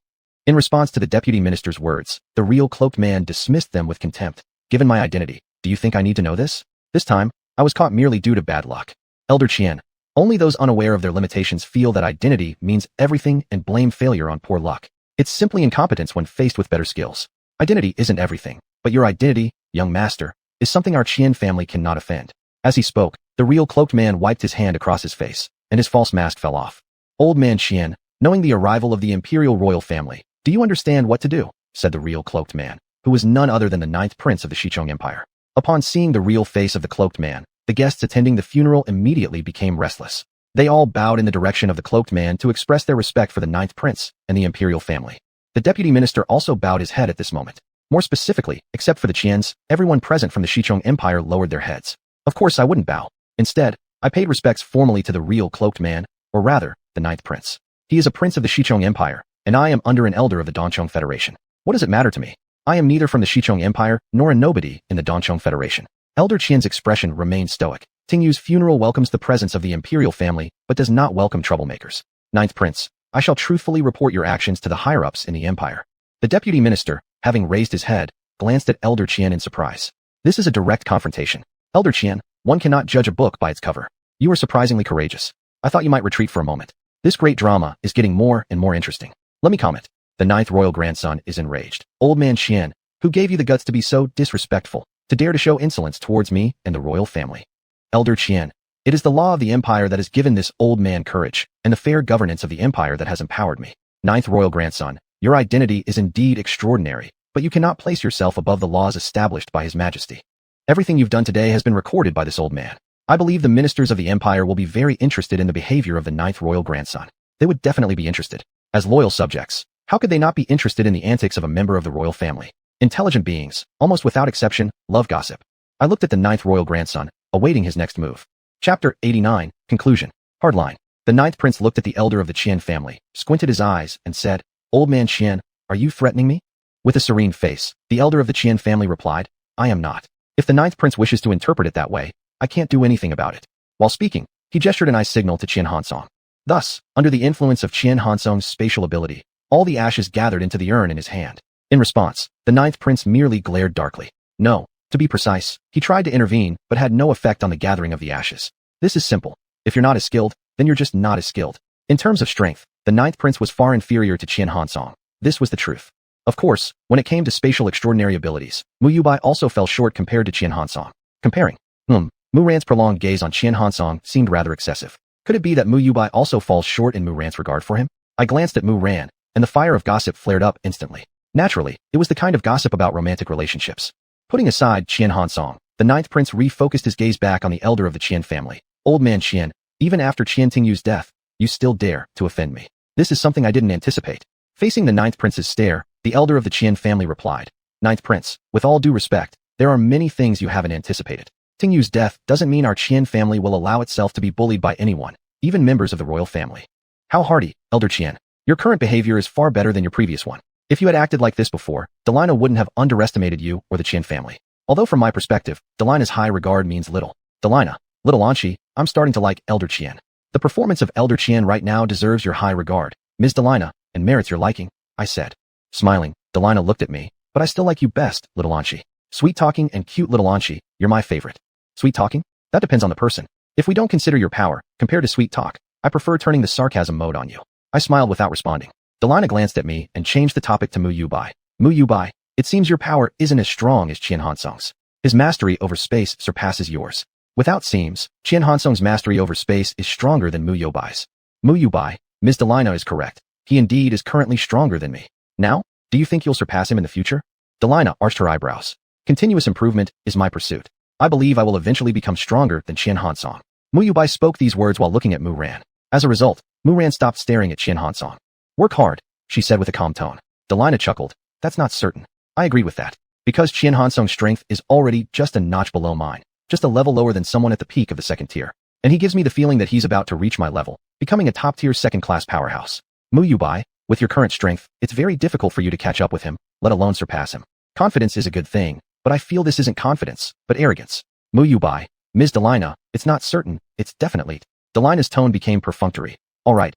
In response to the deputy minister's words, the real cloaked man dismissed them with contempt. Given my identity, do you think I need to know this? This time, I was caught merely due to bad luck. Elder Qian, only those unaware of their limitations feel that identity means everything and blame failure on poor luck. It's simply incompetence when faced with better skills. Identity isn't everything, but your identity, young master, is something our Qian family cannot offend. As he spoke, the real cloaked man wiped his hand across his face, and his false mask fell off. Old man Qian, knowing the arrival of the imperial royal family, do you understand what to do? Said the real cloaked man, who was none other than the 9th prince of the Xichong Empire. Upon seeing the real face of the cloaked man, the guests attending the funeral immediately became restless. They all bowed in the direction of the cloaked man to express their respect for the 9th prince and the imperial family. The deputy minister also bowed his head at this moment. More specifically, except for the Qians, everyone present from the Xichong Empire lowered their heads. Of course I wouldn't bow. Instead, I paid respects formally to the real cloaked man, or rather, the 9th prince. He is a prince of the Xichong Empire, and I am under an elder of the Donchong Federation. What does it matter to me? I am neither from the Xichong Empire nor a nobody in the Donchong Federation. Elder Qian's expression remained stoic. Tingyu's funeral welcomes the presence of the imperial family, but does not welcome troublemakers. 9th prince, I shall truthfully report your actions to the higher-ups in the empire. The deputy minister, having raised his head, glanced at Elder Qian in surprise. This is a direct confrontation. Elder Qian, one cannot judge a book by its cover. You are surprisingly courageous. I thought you might retreat for a moment. This great drama is getting more and more interesting. Let me comment. The 9th royal grandson is enraged. Old man Qian, Who gave you the guts to be so disrespectful, to dare to show insolence towards me and the royal family? Elder Qian, it is the law of the empire that has given this old man courage, and the fair governance of the empire that has empowered me. Ninth royal grandson, your identity is indeed extraordinary, but you cannot place yourself above the laws established by His Majesty. Everything you've done today has been recorded by this old man. I believe the ministers of the empire will be very interested in the behavior of the ninth royal grandson. They would definitely be interested. As loyal subjects, how could they not be interested in the antics of a member of the royal family? Intelligent beings, almost without exception, love gossip. I looked at the ninth royal grandson, awaiting his next move. Chapter 89, Conclusion. Hardline. The ninth prince looked at the elder of the Qian family, squinted his eyes, and said, "Old man Qian, are you threatening me?" With a serene face, the elder of the Qian family replied, "I am not. If the ninth prince wishes to interpret it that way, I can't do anything about it." While speaking, he gestured an eye signal to Qian Hansong. Thus, under the influence of Qian Hansong's spatial ability, all the ashes gathered into the urn in his hand. In response, the ninth prince merely glared darkly. No, to be precise, he tried to intervene but had no effect on the gathering of the ashes. This is simple. If you're not as skilled, then you're just not as skilled. In terms of strength, the ninth prince was far inferior to Qian Hansong. This was the truth. Of course, when it came to spatial extraordinary abilities, Mu Yubai also fell short compared to Qian Hansong. Comparing. Mu Ran's prolonged gaze on Qian Hansong seemed rather excessive. Could it be that Mu Yubai also falls short in Mu Ran's regard for him? I glanced at Mu Ran, and the fire of gossip flared up instantly. Naturally, it was the kind of gossip about romantic relationships. Putting aside Qian Hansong, the ninth prince refocused his gaze back on the elder of the Qian family. Old man Qian, even after Qian Tingyu's death, you still dare to offend me. This is something I didn't anticipate. Facing the ninth prince's stare, the elder of the Qian family replied, "Ninth prince, with all due respect, there are many things you haven't anticipated. Tingyu's death doesn't mean our Qian family will allow itself to be bullied by anyone, even members of the royal family." How hardy, Elder Qian. Your current behavior is far better than your previous one. If you had acted like this before, Delina wouldn't have underestimated you or the Qian family. Although from my perspective, Delina's high regard means little. Delina, little Anshi, I'm starting to like Elder Qian. The performance of Elder Qian right now deserves your high regard, Ms. Delina, and merits your liking, I said. Smiling, Delina looked at me, but I still like you best, little Anshi. Sweet-talking and cute little Anshi, you're my favorite. Sweet-talking? That depends on the person. If we don't consider your power, compared to sweet talk, I prefer turning the sarcasm mode on you. I smiled without responding. Delina glanced at me and changed the topic to Mu Yubai. Mu Yubai, it seems your power isn't as strong as Qian Hansong's. His mastery over space surpasses yours. Without seems, Qian Hansong's mastery over space is stronger than Mu Yubai's. Mu Yubai, Ms. Delina is correct. He indeed is currently stronger than me. Now, do you think you'll surpass him in the future? Delina arched her eyebrows. Continuous improvement is my pursuit. I believe I will eventually become stronger than Qian Hansong. Mu Yubai spoke these words while looking at Mu Ran. As a result, Mu Ran stopped staring at Qian Hansong. Work hard, she said with a calm tone. Delina chuckled. That's not certain. I agree with that. Because Qian Hansong's strength is already just a notch below mine, just a level lower than someone at the peak of the second tier. And he gives me the feeling that he's about to reach my level, becoming a top-tier second-class powerhouse. Mu Yubai, with your current strength, it's very difficult for you to catch up with him, let alone surpass him. Confidence is a good thing, but I feel this isn't confidence, but arrogance. Mu Yubai, Ms. Delina, it's not certain, it's definitely. Delina's tone became perfunctory. All right,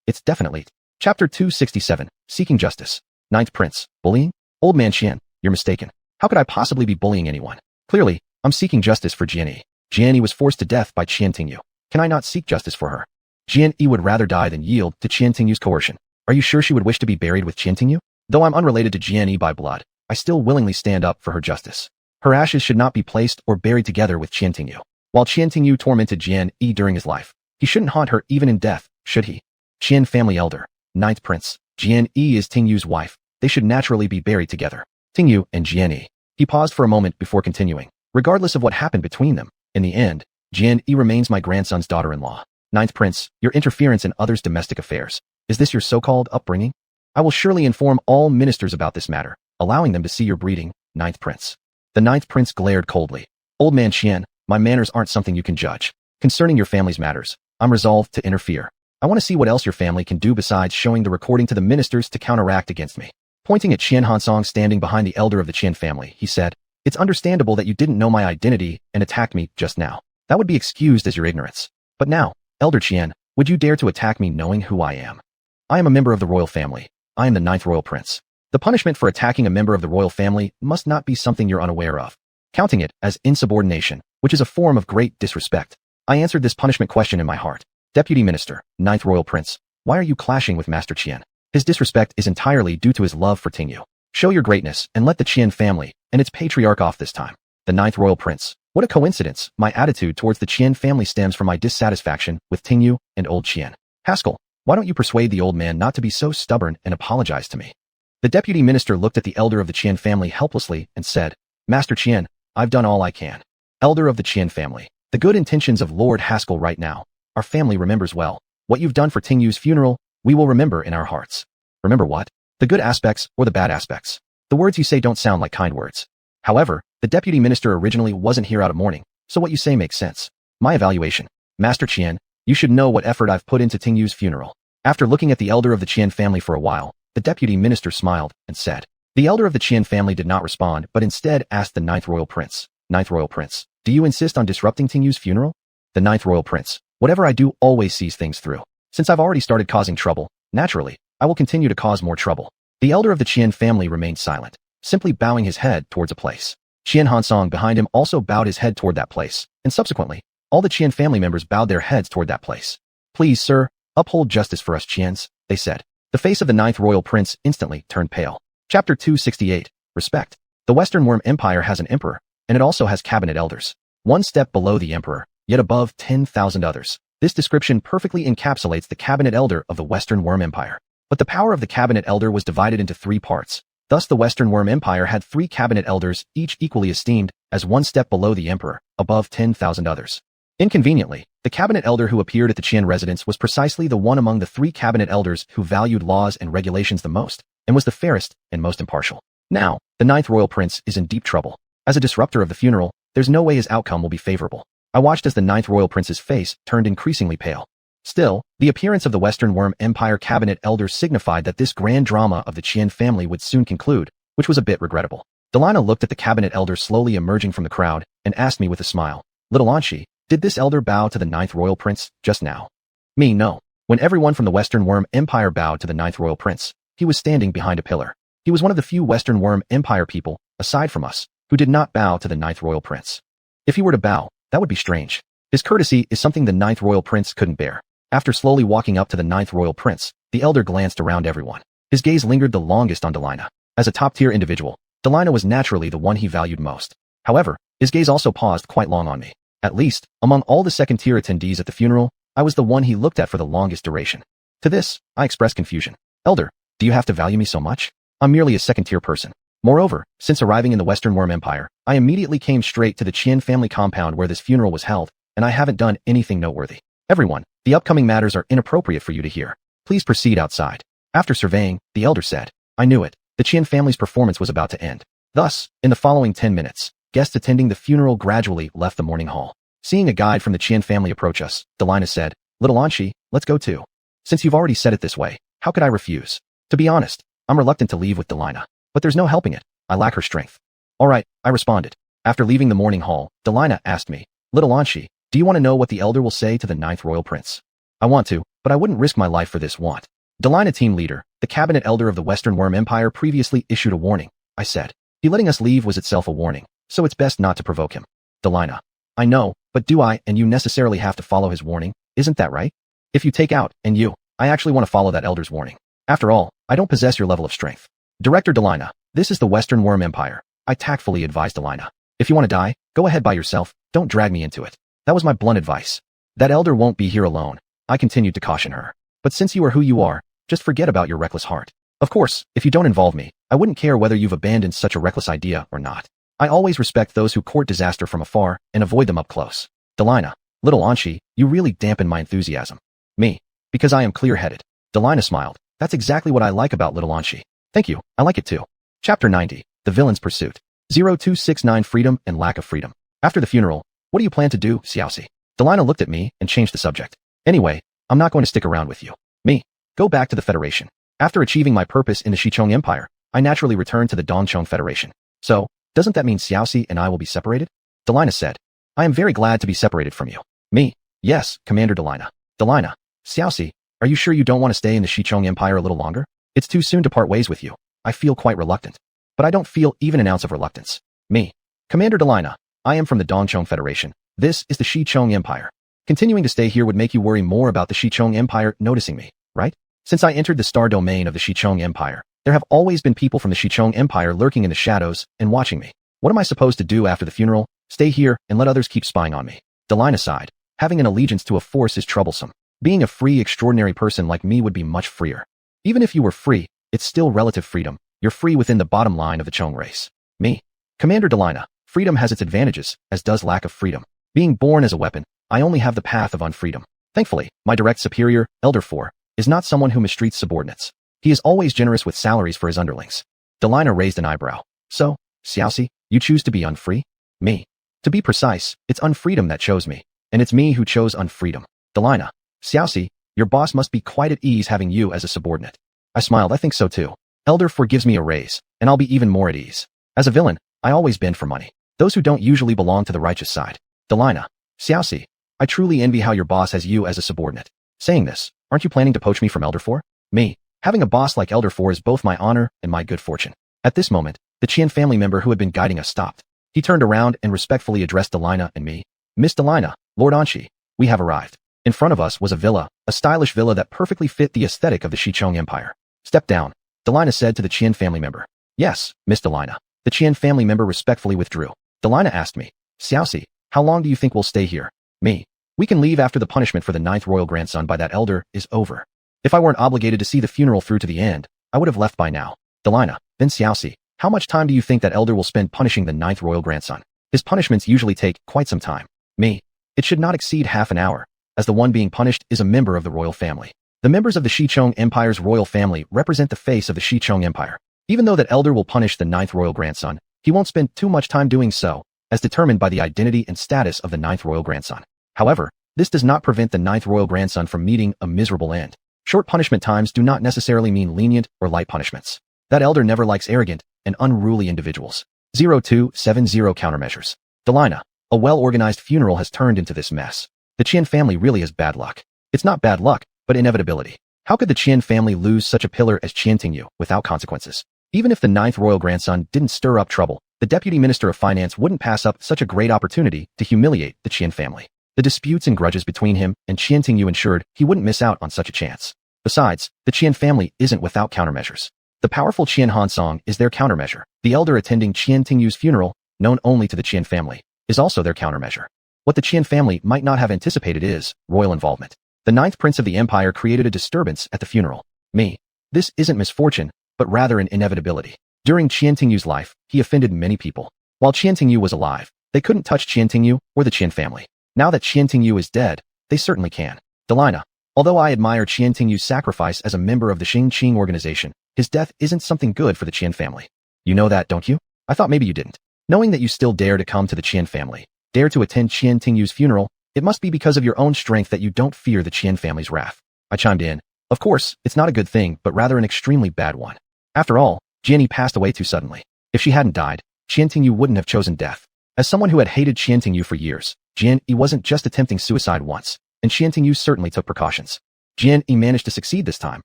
it's definitely. Chapter 267, Seeking Justice. Ninth Prince, bullying? Old man Qian, you're mistaken. How could I possibly be bullying anyone? Clearly, I'm seeking justice for Jian Yi. Jian Yi was forced to death by Qian Tingyu. Can I not seek justice for her? Jian Yi would rather die than yield to Qian Tingyu's coercion. Are you sure she would wish to be buried with Qian Tingyu? Though I'm unrelated to Jian Yi by blood, I still willingly stand up for her justice. Her ashes should not be placed or buried together with Qian Tingyu. While Qian Tingyu tormented Jian Yi during his life, he shouldn't haunt her even in death, should he? Qian family elder, ninth prince, Jian Yi is Tingyu's wife. They should naturally be buried together. Tingyu and Jian Yi. He paused for a moment before continuing. Regardless of what happened between them, in the end, Jian Yi remains my grandson's daughter-in-law. Ninth prince, your interference in others' domestic affairs. Is this your so-called upbringing? I will surely inform all ministers about this matter, allowing them to see your breeding, ninth prince. The ninth prince glared coldly. Old man Qian, my manners aren't something you can judge. Concerning your family's matters, I'm resolved to interfere. I want to see what else your family can do besides showing the recording to the ministers to counteract against me. Pointing at Qian Hansong standing behind the elder of the Qian family, he said, it's understandable that you didn't know my identity and attacked me just now. That would be excused as your ignorance. But now, Elder Qian, would you dare to attack me knowing who I am? I am a member of the royal family. I am the ninth royal prince. The punishment for attacking a member of the royal family must not be something you're unaware of. Counting it as insubordination, which is a form of great disrespect. I answered this punishment question in my heart. Deputy Minister, ninth royal prince, why are you clashing with Master Qian? His disrespect is entirely due to his love for Tingyu. Show your greatness and let the Qian family and its patriarch off this time. The ninth royal prince. What a coincidence. My attitude towards the Qian family stems from my dissatisfaction with Tingyu and old Qian. Haskell, why don't you persuade the old man not to be so stubborn and apologize to me? The deputy minister looked at the elder of the Qian family helplessly and said, Master Qian, I've done all I can. Elder of the Qian family. The good intentions of Lord Haskell right now. Our family remembers well. What you've done for Tingyu's funeral, we will remember in our hearts. Remember what? The good aspects or the bad aspects? The words you say don't sound like kind words. However, the deputy minister originally wasn't here out of mourning, so what you say makes sense. My evaluation. Master Qian, you should know what effort I've put into Tingyu's funeral. After looking at the elder of the Qian family for a while, the deputy minister smiled and said. The elder of the Qian family did not respond, but instead asked the ninth royal prince. Ninth royal prince, do you insist on disrupting Tingyu's funeral? The ninth royal prince, whatever I do always sees things through. Since I've already started causing trouble, naturally, I will continue to cause more trouble. The elder of the Qian family remained silent, simply bowing his head towards a place. Qian Hansong behind him also bowed his head toward that place, and subsequently, all the Qian family members bowed their heads toward that place. Please, sir, uphold justice for us Qians, they said. The face of the ninth royal prince instantly turned pale. Chapter 268, Respect. The Western Worm Empire has an emperor, and it also has cabinet elders. One step below the emperor, yet above 10,000 others. This description perfectly encapsulates the cabinet elder of the Western Worm Empire. But the power of the cabinet elder was divided into 3 parts. Thus the Western Worm Empire had 3 cabinet elders, each equally esteemed, as one step below the emperor, above 10,000 others. Inconveniently, the cabinet elder who appeared at the Qian residence was precisely the one among the 3 cabinet elders who valued laws and regulations the most, and was the fairest and most impartial. Now, the ninth royal prince is in deep trouble. As a disruptor of the funeral, there's no way his outcome will be favorable. I watched as the ninth royal prince's face turned increasingly pale. Still, the appearance of the Western Worm Empire cabinet elders signified that this grand drama of the Qian family would soon conclude, which was a bit regrettable. Delina looked at the cabinet elder slowly emerging from the crowd and asked me with a smile, Little Anshi, did this elder bow to the ninth royal prince just now? Me, no. When everyone from the Western Worm Empire bowed to the ninth royal prince, he was standing behind a pillar. He was one of the few Western Worm Empire people, aside from us, who did not bow to the ninth royal prince. If he were to bow, that would be strange. His courtesy is something the ninth royal prince couldn't bear. After slowly walking up to the ninth royal prince, the elder glanced around everyone. His gaze lingered the longest on Delina. As a top-tier individual, Delina was naturally the one he valued most. However, his gaze also paused quite long on me. At least, among all the second-tier attendees at the funeral, I was the one he looked at for the longest duration. To this, I expressed confusion. Elder, do you have to value me so much? I'm merely a second-tier person. Moreover, since arriving in the Western Worm Empire, I immediately came straight to the Qian family compound where this funeral was held, and I haven't done anything noteworthy. Everyone, the upcoming matters are inappropriate for you to hear. Please proceed outside. After surveying, the elder said, I knew it. The Qian family's performance was about to end. Thus, in the following 10 minutes, guests attending the funeral gradually left the mourning hall. Seeing a guide from the Qian family approach us, Delina said, Little Anshi, let's go too. Since you've already said it this way, how could I refuse? To be honest, I'm reluctant to leave with Delina. But there's no helping it. I lack her strength. All right, I responded. After leaving the mourning hall, Delina asked me, Little Anshi, do you want to know what the elder will say to the ninth royal prince? I want to, but I wouldn't risk my life for this want. Delina team leader, the cabinet elder of the Western Worm Empire previously issued a warning. I said. He letting us leave was itself a warning, so it's best not to provoke him. Delina. I know, but do I and you necessarily have to follow his warning? Isn't that right? If you take out, and you, I actually want to follow that elder's warning. After all, I don't possess your level of strength. Director Delina, this is the Western Worm Empire. I tactfully advised Delina. If you want to die, go ahead by yourself, don't drag me into it. That was my blunt advice. That elder won't be here alone. I continued to caution her. But since you are who you are, just forget about your reckless heart. Of course, if you don't involve me, I wouldn't care whether you've abandoned such a reckless idea or not. I always respect those who court disaster from afar and avoid them up close. Delina, Little Anshi, you really dampen my enthusiasm. Me. Because I am clear-headed. Delina smiled. That's exactly what I like about Little Anshi. Thank you, I like it too. Chapter 90, The Villain's Pursuit. 0269 Freedom and Lack of Freedom. After the funeral, what do you plan to do, Xiaoxi? Delina looked at me and changed the subject. Anyway, I'm not going to stick around with you. Me. Go back to the Federation. After achieving my purpose in the Xichong Empire, I naturally returned to the Dongchong Federation. So, doesn't that mean Xiaoxi and I will be separated? Delina said. I am very glad to be separated from you. Me. Yes, Commander Delina. Delina. Xiaoxi, are you sure you don't want to stay in the Xichong Empire a little longer? It's too soon to part ways with you. I feel quite reluctant. But I don't feel even an ounce of reluctance. Me. Commander Delina. I am from the Dongchong Federation. This is the Xichong Empire. Continuing to stay here would make you worry more about the Xichong Empire noticing me, right? Since I entered the star domain of the Xichong Empire, There have always been people from the Shichong Empire lurking in the shadows and watching me. What am I supposed to do after the funeral? Stay here and let others keep spying on me. Delina sighed. Having an allegiance to a force is troublesome. Being a free, extraordinary person like me would be much freer. Even if you were free, it's still relative freedom. You're free within the bottom line of the Chong race. Me. Commander Delina, freedom has its advantages, as does lack of freedom. Being born as a weapon, I only have the path of unfreedom. Thankfully, my direct superior, Elder 4, is not someone who mistreats subordinates. He is always generous with salaries for his underlings. Delina raised an eyebrow. So, Xiaoxi, you choose to be unfree? Me. To be precise, it's unfreedom that chose me, and it's me who chose unfreedom. Delina. Xiaoxi, your boss must be quite at ease having you as a subordinate. I smiled. I think so too. Elder 4 gives me a raise, and I'll be even more at ease. As a villain, I always bend for money. Those who don't usually belong to the righteous side. Delina. Xiaoxi, I truly envy how your boss has you as a subordinate. Saying this, aren't you planning to poach me from Elder 4? Me. Having a boss like Elder 4 is both my honor and my good fortune. At this moment, the Qian family member who had been guiding us stopped. He turned around and respectfully addressed Delina and me. Miss Delina, Lord Anshi, we have arrived. In front of us was a villa, a stylish villa that perfectly fit the aesthetic of the Shichong Empire. Step down, Delina said to the Qian family member. Yes, Miss Delina. The Qian family member respectfully withdrew. Delina asked me, Xiaoxi, how long do you think we'll stay here? Me. We can leave after the punishment for the 9th royal grandson by that elder is over. If I weren't obligated to see the funeral through to the end, I would have left by now. Delina, then Xiaoxi, how much time do you think that elder will spend punishing the 9th royal grandson? His punishments usually take quite some time. Me. It should not exceed half an hour, as the one being punished is a member of the royal family. The members of the Shichong Empire's royal family represent the face of the Shichong Empire. Even though that elder will punish the 9th royal grandson, he won't spend too much time doing so, as determined by the identity and status of the 9th royal grandson. However, this does not prevent the 9th royal grandson from meeting a miserable end. Short punishment times do not necessarily mean lenient or light punishments. That elder never likes arrogant and unruly individuals. 0270 Countermeasures. Delina, a well-organized funeral has turned into this mess. The Qian family really has bad luck. It's not bad luck, but inevitability. How could the Qian family lose such a pillar as Qian Tingyu without consequences? Even if the 9th royal grandson didn't stir up trouble, the deputy minister of finance wouldn't pass up such a great opportunity to humiliate the Qian family. The disputes and grudges between him and Qian Tingyu ensured he wouldn't miss out on such a chance. Besides, the Qian family isn't without countermeasures. The powerful Qian Hansong is their countermeasure. The elder attending Qian Tingyu's funeral, known only to the Qian family, is also their countermeasure. What the Qian family might not have anticipated is royal involvement. The 9th prince of the empire created a disturbance at the funeral. Me. This isn't misfortune, but rather an inevitability. During Qian Tingyu's life, he offended many people. While Qian Tingyu was alive, they couldn't touch Qian Tingyu or the Qian family. Now that Qian Tingyu is dead, they certainly can. Delina. Although I admire Qian Tingyu's sacrifice as a member of the Xingqing organization, his death isn't something good for the Qian family. You know that, don't you? I thought maybe you didn't. Knowing that you still dare to come to the Qian family, dare to attend Qian Tingyu's funeral, it must be because of your own strength that you don't fear the Qian family's wrath. I chimed in. Of course, it's not a good thing, but rather an extremely bad one. After all, Jianyi passed away too suddenly. If she hadn't died, Qian Tingyu wouldn't have chosen death. As someone who had hated Qian Tingyu for years, Jianyi wasn't just attempting suicide once, and Qian Tingyu certainly took precautions. Jianyi managed to succeed this time,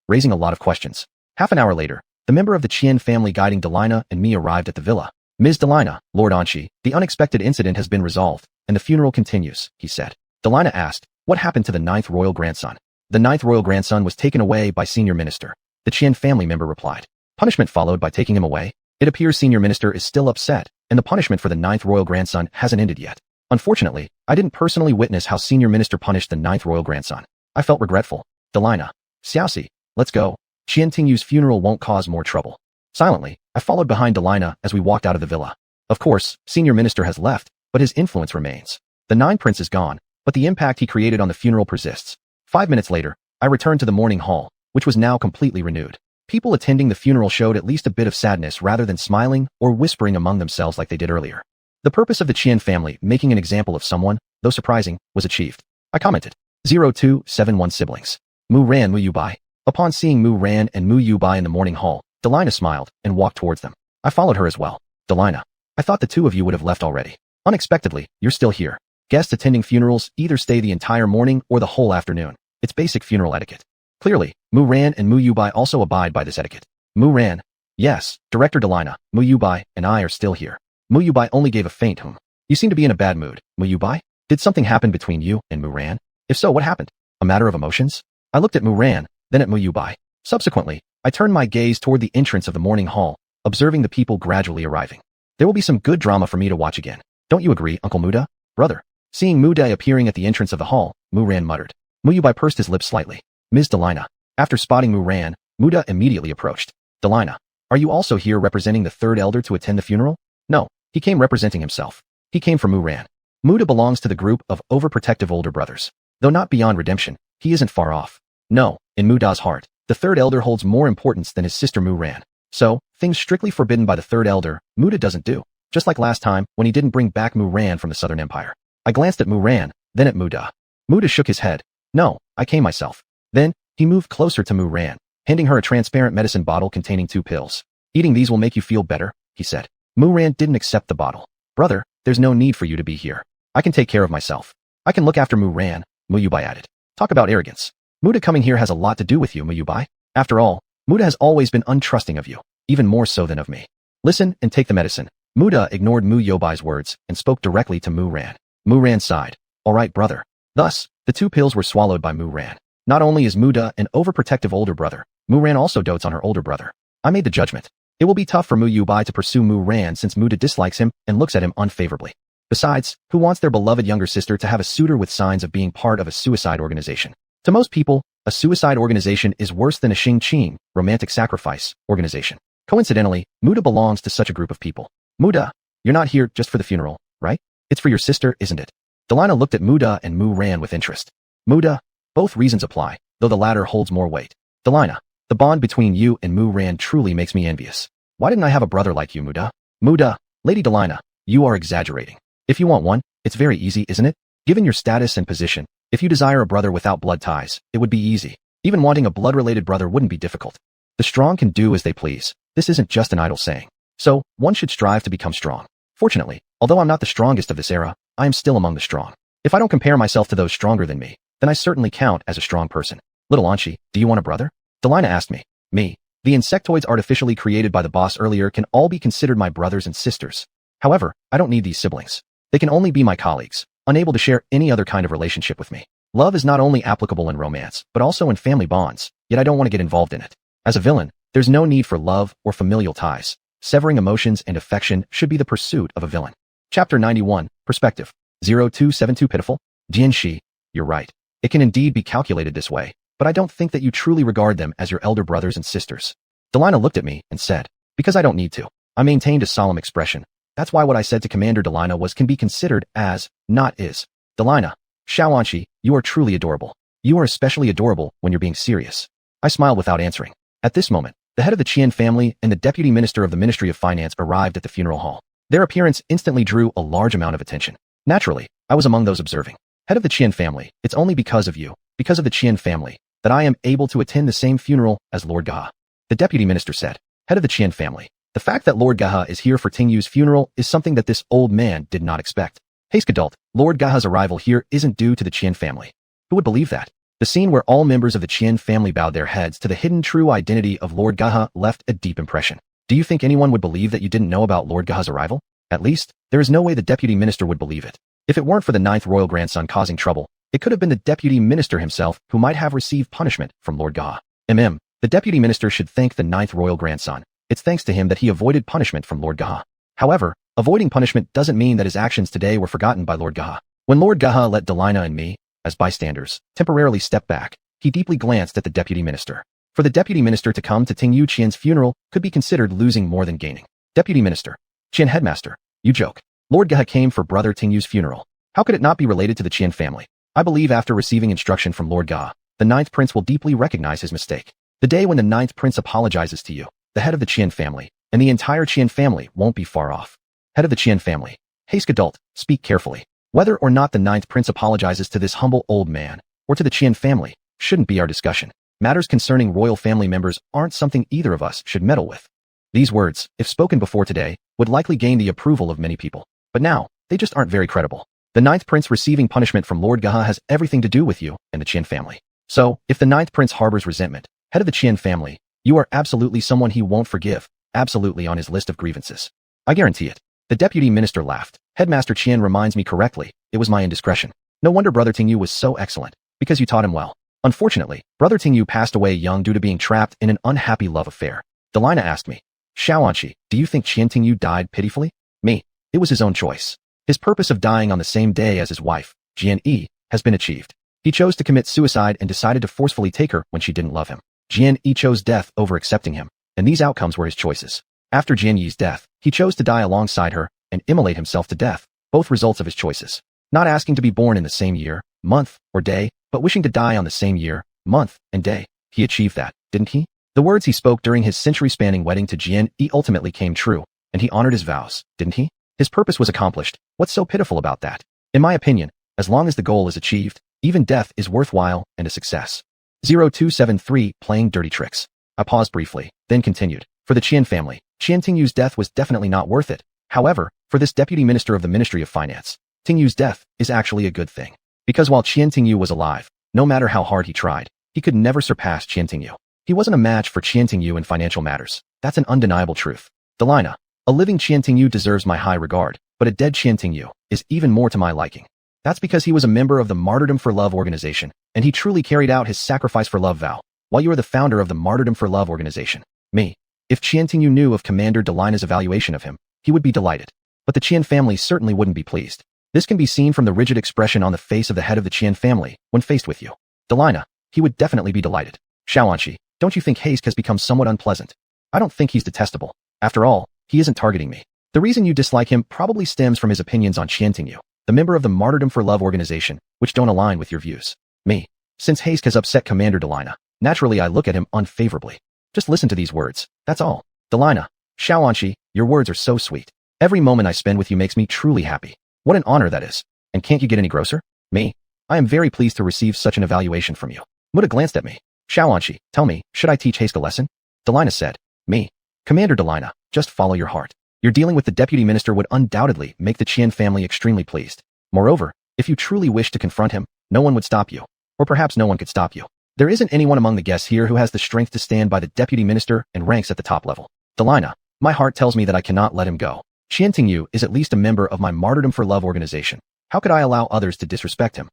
raising a lot of questions. Half an hour later, the member of the Qian family guiding Delina and me arrived at the villa. Ms. Delina, Lord Anshi, the unexpected incident has been resolved, and the funeral continues, he said. Delina asked, what happened to the 9th royal grandson? The 9th royal grandson was taken away by senior minister. The Qian family member replied. Punishment followed by taking him away. It appears senior minister is still upset, and the punishment for the 9th royal grandson hasn't ended yet. Unfortunately, I didn't personally witness how senior minister punished the 9th royal grandson. I felt regretful. Delina. Xiaoxi, let's go. Qian Tingyu's funeral won't cause more trouble. Silently, I followed behind Delina as we walked out of the villa. Of course, senior minister has left, but his influence remains. The 9 prince is gone, but the impact he created on the funeral persists. 5 minutes later, I returned to the morning hall, which was now completely renewed. People attending the funeral showed at least a bit of sadness rather than smiling or whispering among themselves like they did earlier. The purpose of the Qian family making an example of someone, though surprising, was achieved. I commented. 0271 siblings. Mu Ran Mu Yubai. Upon seeing Mu Ran and Mu Yubai in the morning hall, Delina smiled and walked towards them. I followed her as well. Delina. I thought the two of you would have left already. Unexpectedly, you're still here. Guests attending funerals either stay the entire morning or the whole afternoon. It's basic funeral etiquette. Clearly, Mu Ran and Mu Yubai also abide by this etiquette. Mu Ran. Yes, Director Delina, Mu Yubai, and I are still here. Mu Yubai only gave a faint hum. You seem to be in a bad mood, Mu Yubai. Did something happen between you and Mu Ran? If so, what happened? A matter of emotions? I looked at Mu Ran, then at Mu Yubai. Subsequently, I turned my gaze toward the entrance of the morning hall, observing the people gradually arriving. There will be some good drama for me to watch again. Don't you agree, Uncle Muda? Brother. Seeing Muda appearing at the entrance of the hall, Muran muttered. Muyubai pursed his lips slightly. Ms. Delina. After spotting Muran, Muda immediately approached. Delina. Are you also here representing the third elder to attend the funeral? No, he came representing himself. He came from Muran. Muda belongs to the group of overprotective older brothers. Though not beyond redemption, he isn't far off. No, in Muda's heart, the third elder holds more importance than his sister Muran. So, things strictly forbidden by the third elder, Muda doesn't do. Just like last time, when he didn't bring back Muran from the Southern Empire. I glanced at Muran, then at Muda. Muda shook his head. No, I came myself. Then, he moved closer to Muran, handing her a transparent medicine bottle containing 2 pills. Eating these will make you feel better, he said. Muran didn't accept the bottle. Brother, there's no need for you to be here. I can take care of myself. I can look after Muran, Muyubai added. Talk about arrogance. Muda coming here has a lot to do with you, Muyubai. After all, Muda has always been untrusting of you, even more so than of me. Listen and take the medicine. Muda ignored Muyubai's words and spoke directly to Muran. Muran sighed. All right, brother. Thus, the 2 pills were swallowed by Muran. Not only is Muda an overprotective older brother, Muran also dotes on her older brother. I made the judgment. It will be tough for Muyubai to pursue Muran since Muda dislikes him and looks at him unfavorably. Besides, who wants their beloved younger sister to have a suitor with signs of being part of a suicide organization? To most people, a suicide organization is worse than a Xing-Qing, romantic sacrifice, organization. Coincidentally, Muda belongs to such a group of people. Muda, you're not here just for the funeral, right? It's for your sister, isn't it? Delina looked at Muda and Muran with interest. Muda, both reasons apply, though the latter holds more weight. Delina, the bond between you and Muran truly makes me envious. Why didn't I have a brother like you, Muda? Muda, Lady Delina, you are exaggerating. If you want one, it's very easy, isn't it? Given your status and position, if you desire a brother without blood ties, it would be easy. Even wanting a blood-related brother wouldn't be difficult. The strong can do as they please. This isn't just an idle saying. So, one should strive to become strong. Fortunately, although I'm not the strongest of this era, I am still among the strong. If I don't compare myself to those stronger than me, then I certainly count as a strong person. Little Anshi, do you want a brother? Delina asked me. Me. The insectoids artificially created by the boss earlier can all be considered my brothers and sisters. However, I don't need these siblings. They can only be my colleagues, unable to share any other kind of relationship with me. Love is not only applicable in romance, but also in family bonds, yet I don't want to get involved in it. As a villain, there's no need for love or familial ties. Severing emotions and affection should be the pursuit of a villain. Chapter 91, Perspective. 0272 Pitiful. Jianxi, you're right. It can indeed be calculated this way, but I don't think that you truly regard them as your elder brothers and sisters. Delina looked at me and said, because I don't need to. I maintained a solemn expression. That's why what I said to Commander Delina was can be considered as, not is. Delina, Shaoanshi, you are truly adorable. You are especially adorable when you're being serious. I smiled without answering. At this moment, the head of the Qian family and the deputy minister of the Ministry of Finance arrived at the funeral hall. Their appearance instantly drew a large amount of attention. Naturally, I was among those observing. Head of the Qian family, it's only because of you, because of the Qian family, that I am able to attend the same funeral as Lord Gaha. The deputy minister said, head of the Qian family. The fact that Lord Gaha is here for Tingyu's funeral is something that this old man did not expect. Haste adult, Lord Gaha's arrival here isn't due to the Qian family. Who would believe that? The scene where all members of the Qian family bowed their heads to the hidden true identity of Lord Gaha left a deep impression. Do you think anyone would believe that you didn't know about Lord Gaha's arrival? At least, there is no way the deputy minister would believe it. If it weren't for the 9th royal grandson causing trouble, it could have been the deputy minister himself who might have received punishment from Lord Gaha. The deputy minister should thank the 9th royal grandson. It's thanks to him that he avoided punishment from Lord Gaha. However, avoiding punishment doesn't mean that his actions today were forgotten by Lord Gaha. When Lord Gaha let Delina and me, as bystanders, temporarily step back, he deeply glanced at the deputy minister. For the deputy minister to come to Tingyu Qian's funeral could be considered losing more than gaining. Deputy minister. Qian headmaster. You joke. Lord Gaha came for brother Tingyu's funeral. How could it not be related to the Qian family? I believe after receiving instruction from Lord Gaha, the 9th prince will deeply recognize his mistake. The day when the 9th prince apologizes to you, the head of the Qian family, and the entire Qian family won't be far off. Head of the Qian family. Haste adult, speak carefully. Whether or not the 9th prince apologizes to this humble old man, or to the Qian family, shouldn't be our discussion. Matters concerning royal family members aren't something either of us should meddle with. These words, if spoken before today, would likely gain the approval of many people. But now, they just aren't very credible. The 9th prince receiving punishment from Lord Gaha has everything to do with you and the Qian family. So, if the 9th prince harbors resentment, head of the Qian family, you are absolutely someone he won't forgive, absolutely on his list of grievances. I guarantee it. The deputy minister laughed. Headmaster Qian reminds me correctly, it was my indiscretion. No wonder brother Tingyu was so excellent, because you taught him well. Unfortunately, brother Tingyu passed away young due to being trapped in an unhappy love affair. Delina asked me, Shaoanqi, do you think Qian Tingyu died pitifully? Me. It was his own choice. His purpose of dying on the same day as his wife, Jian Yi, has been achieved. He chose to commit suicide and decided to forcefully take her when she didn't love him. Jian Yi chose death over accepting him, and these outcomes were his choices. After Jian Yi's death, he chose to die alongside her and immolate himself to death, both results of his choices. Not asking to be born in the same year, month, or day, but wishing to die on the same year, month, and day. He achieved that, didn't he? The words he spoke during his century-spanning wedding to Jian Yi ultimately came true, and he honored his vows, didn't he? His purpose was accomplished. What's so pitiful about that? In my opinion, as long as the goal is achieved, even death is worthwhile and a success. 0273 Playing dirty tricks. I paused briefly, then continued. For the Qian family, Qian Tingyu's death was definitely not worth it. However, for this deputy minister of the Ministry of Finance, Tingyu's death is actually a good thing. Because while Qian Tingyu was alive, no matter how hard he tried, he could never surpass Qian Tingyu. He wasn't a match for Qian Tingyu in financial matters. That's an undeniable truth. Delina, a living Qian Tingyu deserves my high regard, but a dead Qian Tingyu is even more to my liking. That's because he was a member of the Martyrdom for Love organization, and he truly carried out his sacrifice for love vow, while you are the founder of the Martyrdom for Love organization. Me. If Qian Tingyu knew of Commander Delina's evaluation of him, he would be delighted. But the Qian family certainly wouldn't be pleased. This can be seen from the rigid expression on the face of the head of the Qian family when faced with you. Delina, he would definitely be delighted. Shaoanqi, don't you think Haste has become somewhat unpleasant? I don't think he's detestable. After all, he isn't targeting me. The reason you dislike him probably stems from his opinions on Qian Tingyu, the member of the Martyrdom for Love organization, which don't align with your views. Me. Since Haste has upset Commander Delina, naturally I look at him unfavorably. Just listen to these words, that's all. Delina, Shaoanqi, your words are so sweet. Every moment I spend with you makes me truly happy. What an honor that is. And can't you get any grosser? Me. I am very pleased to receive such an evaluation from you. Muda glanced at me. Shaoanqi, tell me, should I teach Haste a lesson? Delina said. Me. Commander Delina, just follow your heart. Your dealing with the deputy minister would undoubtedly make the Qian family extremely pleased. Moreover, if you truly wish to confront him, no one would stop you. Or perhaps no one could stop you. There isn't anyone among the guests here who has the strength to stand by the deputy minister and ranks at the top level. Delina, my heart tells me that I cannot let him go. Qian Tingyu is at least a member of my Martyrdom for Love organization. How could I allow others to disrespect him?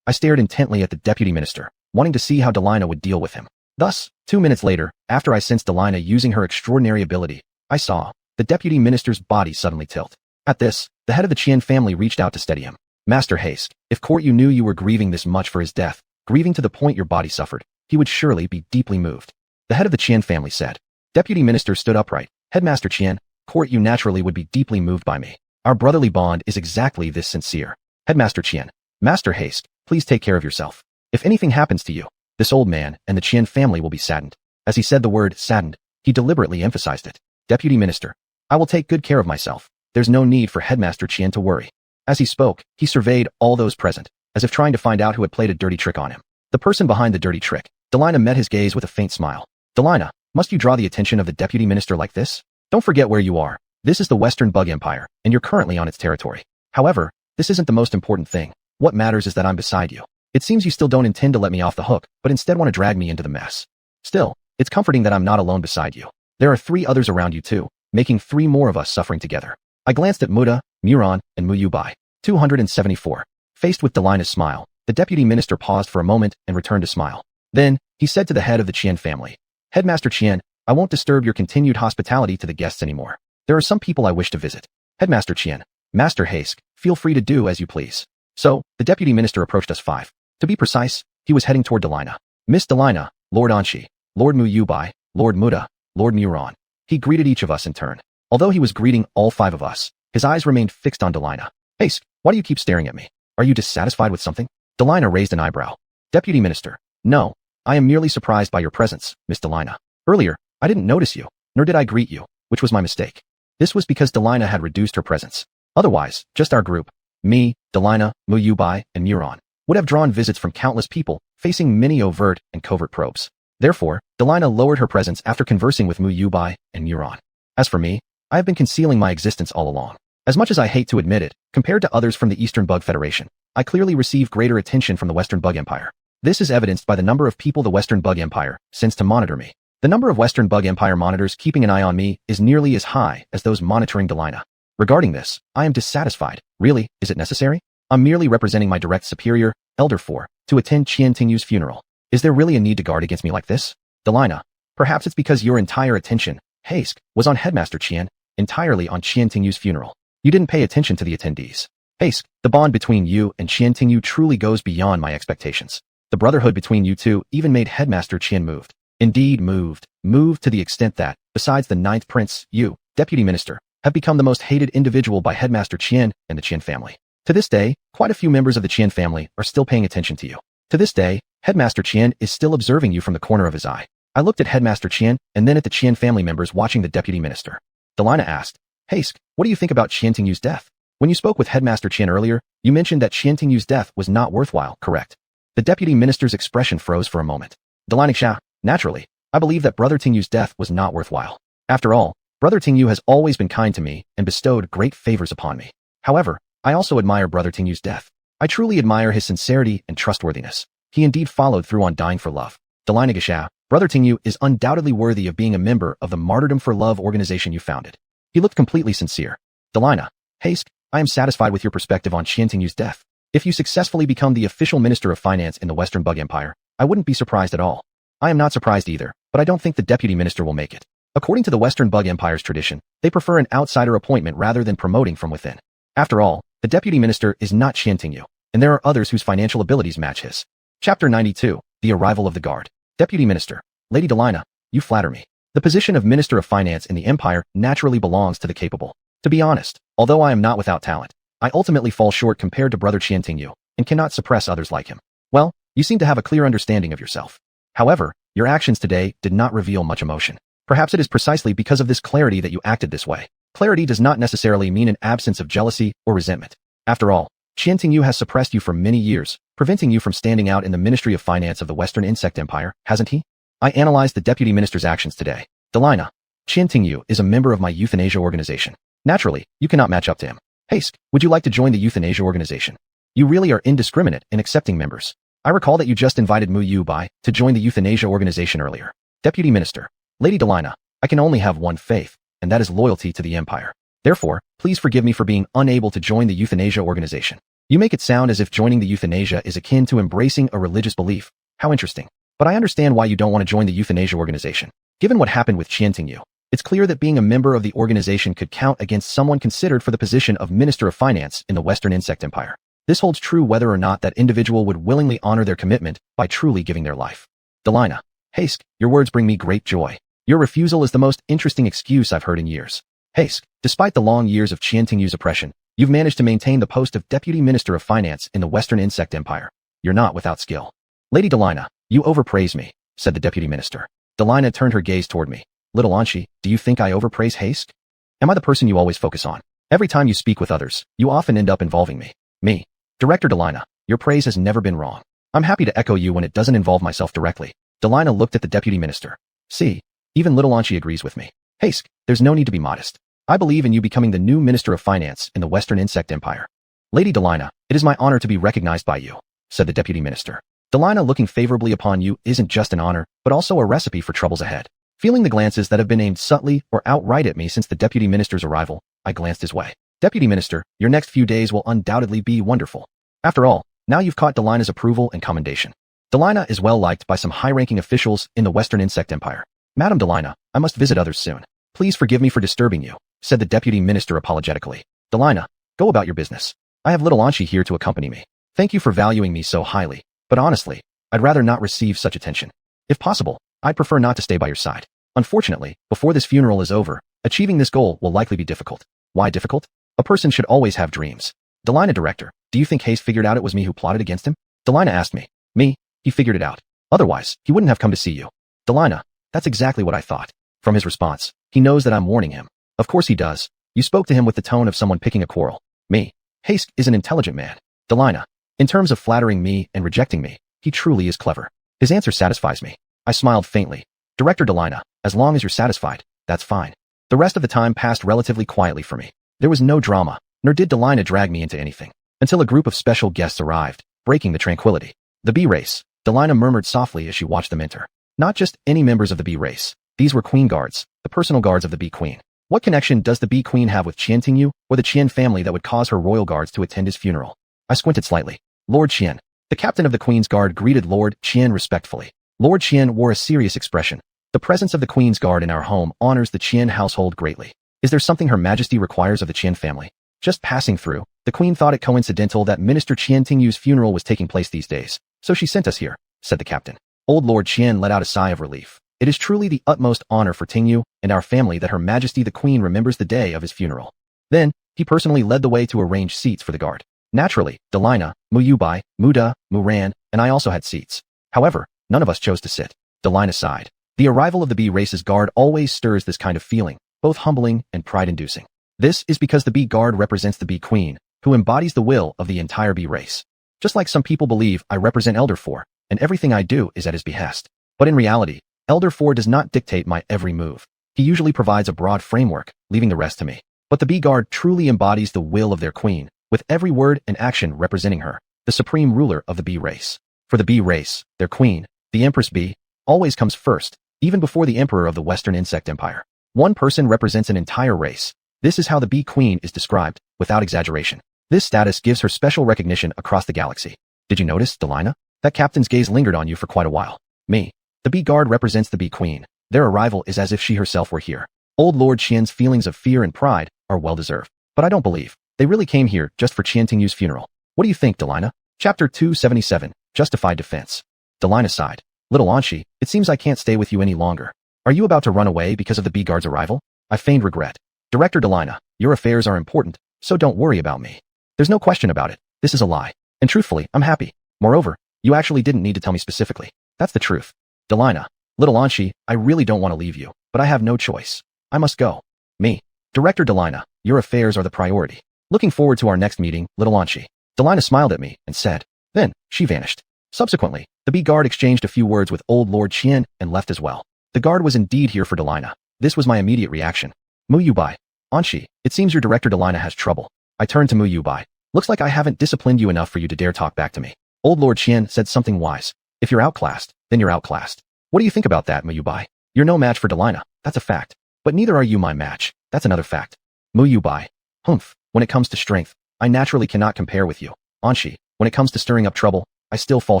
I stared intently at the deputy minister, wanting to see how Delina would deal with him. Thus, 2 minutes later, after I sensed Delina using her extraordinary ability, I saw the deputy minister's body suddenly tilt. At this, the head of the Qian family reached out to steady him. Master Haste, if court you knew you were grieving this much for his death, grieving to the point your body suffered, he would surely be deeply moved. The head of the Qian family said. Deputy minister stood upright. Headmaster Qian, court you naturally would be deeply moved by me. Our brotherly bond is exactly this sincere. Headmaster Qian, Master Haste, please take care of yourself. If anything happens to you, this old man and the Qian family will be saddened. As he said the word saddened, he deliberately emphasized it. Deputy minister, I will take good care of myself. There's no need for Headmaster Qian to worry. As he spoke, he surveyed all those present, as if trying to find out who had played a dirty trick on him. The person behind the dirty trick. Delina met his gaze with a faint smile. Delina, must you draw the attention of the deputy minister like this? Don't forget where you are. This is the Western Bug Empire, and you're currently on its territory. However, this isn't the most important thing. What matters is that I'm beside you. It seems you still don't intend to let me off the hook, but instead want to drag me into the mess. Still, it's comforting that I'm not alone beside you. There are 3 others around you too, making 3 more of us suffering together. I glanced at Muda, Muron, and Muyubai. 274. Faced with Delina's smile, the deputy minister paused for a moment and returned to smile. Then, he said to the head of the Qian family, Headmaster Qian, I won't disturb your continued hospitality to the guests anymore. There are some people I wish to visit. Headmaster Qian, Master Haste, feel free to do as you please. So, the deputy minister approached us 5. To be precise, he was heading toward Delina. Miss Delina, Lord Anshi, Lord Muyubai, Lord Muda, Lord Muron. He greeted each of us in turn. Although he was greeting all 5 of us, his eyes remained fixed on Delina. Haste, why do you keep staring at me? Are you dissatisfied with something? Delina raised an eyebrow. Deputy minister, no, I am merely surprised by your presence, Miss Delina. Earlier, I didn't notice you, nor did I greet you, which was my mistake. This was because Delina had reduced her presence. Otherwise, just our group, me, Delina, Muyubai, and Muron, would have drawn visits from countless people, facing many overt and covert probes. Therefore, Delina lowered her presence after conversing with Muyubai and Muron. As for me, I have been concealing my existence all along. As much as I hate to admit it, compared to others from the Eastern Bug Federation, I clearly receive greater attention from the Western Bug Empire. This is evidenced by the number of people the Western Bug Empire sends to monitor me. The number of Western Bug Empire monitors keeping an eye on me is nearly as high as those monitoring Delina. Regarding this, I am dissatisfied. Really, is it necessary? I'm merely representing my direct superior, Elder 4, to attend Qian Tingyu's funeral. Is there really a need to guard against me like this? Delina, perhaps it's because your entire attention, Haste, was on Headmaster Qian, entirely on Qian Tingyu's funeral. You didn't pay attention to the attendees. Haste, the bond between you and Qian Tingyu truly goes beyond my expectations. The brotherhood between you two even made Headmaster Qian moved. Indeed moved to the extent that, besides the ninth prince, you, deputy minister, have become the most hated individual by Headmaster Qian and the Qian family. To this day, quite a few members of the Qian family are still paying attention to you. To this day, Headmaster Qian is still observing you from the corner of his eye. I looked at Headmaster Qian and then at the Qian family members watching the deputy minister. Delina asked, Haste, what do you think about Qian Tingyu's death? When you spoke with Headmaster Qian earlier, you mentioned that Qian Tingyu's death was not worthwhile, correct? The deputy minister's expression froze for a moment. Delina Xia, naturally, I believe that Brother Tingyu's death was not worthwhile. After all, Brother Tingyu has always been kind to me and bestowed great favors upon me. However, I also admire Brother Tingyu's death. I truly admire his sincerity and trustworthiness. He indeed followed through on dying for love. Delina Xia, Brother Tingyu is undoubtedly worthy of being a member of the Martyrdom for Love organization you founded. He looked completely sincere. Delina, Haste, I am satisfied with your perspective on Qian Tingyu's death. If you successfully become the official Minister of Finance in the Western Bug Empire, I wouldn't be surprised at all. I am not surprised either, but I don't think the Deputy Minister will make it. According to the Western Bug Empire's tradition, they prefer an outsider appointment rather than promoting from within. After all, the Deputy Minister is not Qian Tingyu, and there are others whose financial abilities match his. Chapter 92, The Arrival of the Guard. Deputy Minister, Lady Delina, you flatter me. The position of Minister of Finance in the Empire naturally belongs to the capable. To be honest, although I am not without talent, I ultimately fall short compared to Brother Qian Tingyu, and cannot suppress others like him. Well, you seem to have a clear understanding of yourself. However, your actions today did not reveal much emotion. Perhaps it is precisely because of this clarity that you acted this way. Clarity does not necessarily mean an absence of jealousy or resentment. After all, Qian Tingyu has suppressed you for many years, preventing you from standing out in the Ministry of Finance of the Western Insect Empire, hasn't he? I analyzed the Deputy Minister's actions today. Delina, Qian Tingyu is a member of my euthanasia organization. Naturally, you cannot match up to him. Haste, would you like to join the euthanasia organization? You really are indiscriminate in accepting members. I recall that you just invited Mu Yu Bai to join the euthanasia organization earlier. Deputy Minister, Lady Delina, I can only have one faith, and that is loyalty to the Empire. Therefore, please forgive me for being unable to join the euthanasia organization. You make it sound as if joining the euthanasia is akin to embracing a religious belief. How interesting. But I understand why you don't want to join the euthanasia organization. Given what happened with Qian Tingyu, it's clear that being a member of the organization could count against someone considered for the position of Minister of Finance in the Western Insect Empire. This holds true whether or not that individual would willingly honor their commitment by truly giving their life. Delina, Haste, your words bring me great joy. Your refusal is the most interesting excuse I've heard in years. Haste, despite the long years of Qian Tingyu's oppression, you've managed to maintain the post of Deputy Minister of Finance in the Western Insect Empire. You're not without skill. Lady Delina, you overpraise me, said the Deputy Minister. Delina turned her gaze toward me. Little Anshi, do you think I overpraise Haste? Am I the person you always focus on? Every time you speak with others, you often end up involving me. Me. Director Delina, your praise has never been wrong. I'm happy to echo you when it doesn't involve myself directly. Delina looked at the Deputy Minister. See, even Little Anshi agrees with me. Haste, there's no need to be modest. I believe in you becoming the new Minister of Finance in the Western Insect Empire. Lady Delina, it is my honor to be recognized by you, said the Deputy Minister. Delina looking favorably upon you isn't just an honor, but also a recipe for troubles ahead. Feeling the glances that have been aimed subtly or outright at me since the Deputy Minister's arrival, I glanced his way. Deputy Minister, your next few days will undoubtedly be wonderful. After all, now you've caught Delina's approval and commendation. Delina is well liked by some high-ranking officials in the Western Insect Empire. Madam Delina, I must visit others soon. Please forgive me for disturbing you, said the Deputy Minister apologetically. Delina, go about your business. I have little Anshi here to accompany me. Thank you for valuing me so highly, but honestly, I'd rather not receive such attention. If possible, I'd prefer not to stay by your side. Unfortunately, before this funeral is over, achieving this goal will likely be difficult. Why difficult? A person should always have dreams. Delina Director, do you think Haste figured out it was me who plotted against him? Delina asked me. Me? He figured it out. Otherwise, he wouldn't have come to see you. Delina, that's exactly what I thought. From his response, he knows that I'm warning him. Of course he does. You spoke to him with the tone of someone picking a quarrel. Me. Haste is an intelligent man. Delina, in terms of flattering me and rejecting me, he truly is clever. His answer satisfies me. I smiled faintly. Director Delina, as long as you're satisfied, that's fine. The rest of the time passed relatively quietly for me. There was no drama, nor did Delina drag me into anything, until a group of special guests arrived, breaking the tranquility. The bee race, Delina murmured softly as she watched them enter. Not just any members of the bee race. These were queen guards, the personal guards of the bee queen. What connection does the bee queen have with Qian Tingyu or the Qian family that would cause her royal guards to attend his funeral? I squinted slightly. Lord Qian, The captain of the Queen's Guard greeted Lord Qian respectfully. Lord Qian wore a serious expression. The presence of the Queen's Guard in our home honors the Qian household greatly. Is there something Her Majesty requires of the Qian family? Just passing through, the Queen thought it coincidental that Minister Qian Tingyu's funeral was taking place these days, so she sent us here, said the captain. Old Lord Qian let out a sigh of relief. It is truly the utmost honor for Tingyu and our family that Her Majesty the Queen remembers the day of his funeral. Then, he personally led the way to arrange seats for the guard. Naturally, Delina, Mu Yubai, Muda, Muran, and I also had seats. However, none of us chose to sit. Delina sighed. The arrival of the bee race's guard always stirs this kind of feeling, both humbling and pride-inducing. This is because the bee guard represents the bee queen, who embodies the will of the entire bee race. Just like some people believe I represent Elder Four, and everything I do is at his behest. But in reality, Elder Four does not dictate my every move. He usually provides a broad framework, leaving the rest to me. But the bee guard truly embodies the will of their queen, with every word and action representing her, the supreme ruler of the bee race. For the bee race, their queen, the Empress Bee, always comes first, even before the emperor of the Western Insect Empire. One person represents an entire race. This is how the bee queen is described, without exaggeration. This status gives her special recognition across the galaxy. Did you notice, Delina? That captain's gaze lingered on you for quite a while. Me. The bee guard represents the bee queen. Their arrival is as if she herself were here. Old Lord Qian's feelings of fear and pride are well-deserved. But I don't believe they really came here just for Qian Tingyu's funeral. What do you think, Delina? Chapter 277, Justified Defense. Delina sighed. Little Anshi, it seems I can't stay with you any longer. Are you about to run away because of the bee guard's arrival? I feigned regret. Director Delina, your affairs are important, so don't worry about me. There's no question about it. This is a lie. And truthfully, I'm happy. Moreover, you actually didn't need to tell me specifically. That's the truth. Delina, little Anshi, I really don't want to leave you, but I have no choice. I must go. Me. Director Delina, your affairs are the priority. Looking forward to our next meeting, little Anshi. Delina smiled at me and said. Then, she vanished. Subsequently, the bee guard exchanged a few words with old Lord Qian and left as well. The guard was indeed here for Delina. This was my immediate reaction. Mu Yubai. Anshi, it seems your director Delina has trouble. I turned to Mu Yubai. Looks like I haven't disciplined you enough for you to dare talk back to me. Old Lord Qian said something wise. If you're outclassed, then you're outclassed. What do you think about that, Mu Yubai? You're no match for Delina. That's a fact. But neither are you my match. That's another fact. Mu Yubai. Humph. When it comes to strength, I naturally cannot compare with you. Anshi, when it comes to stirring up trouble, I still fall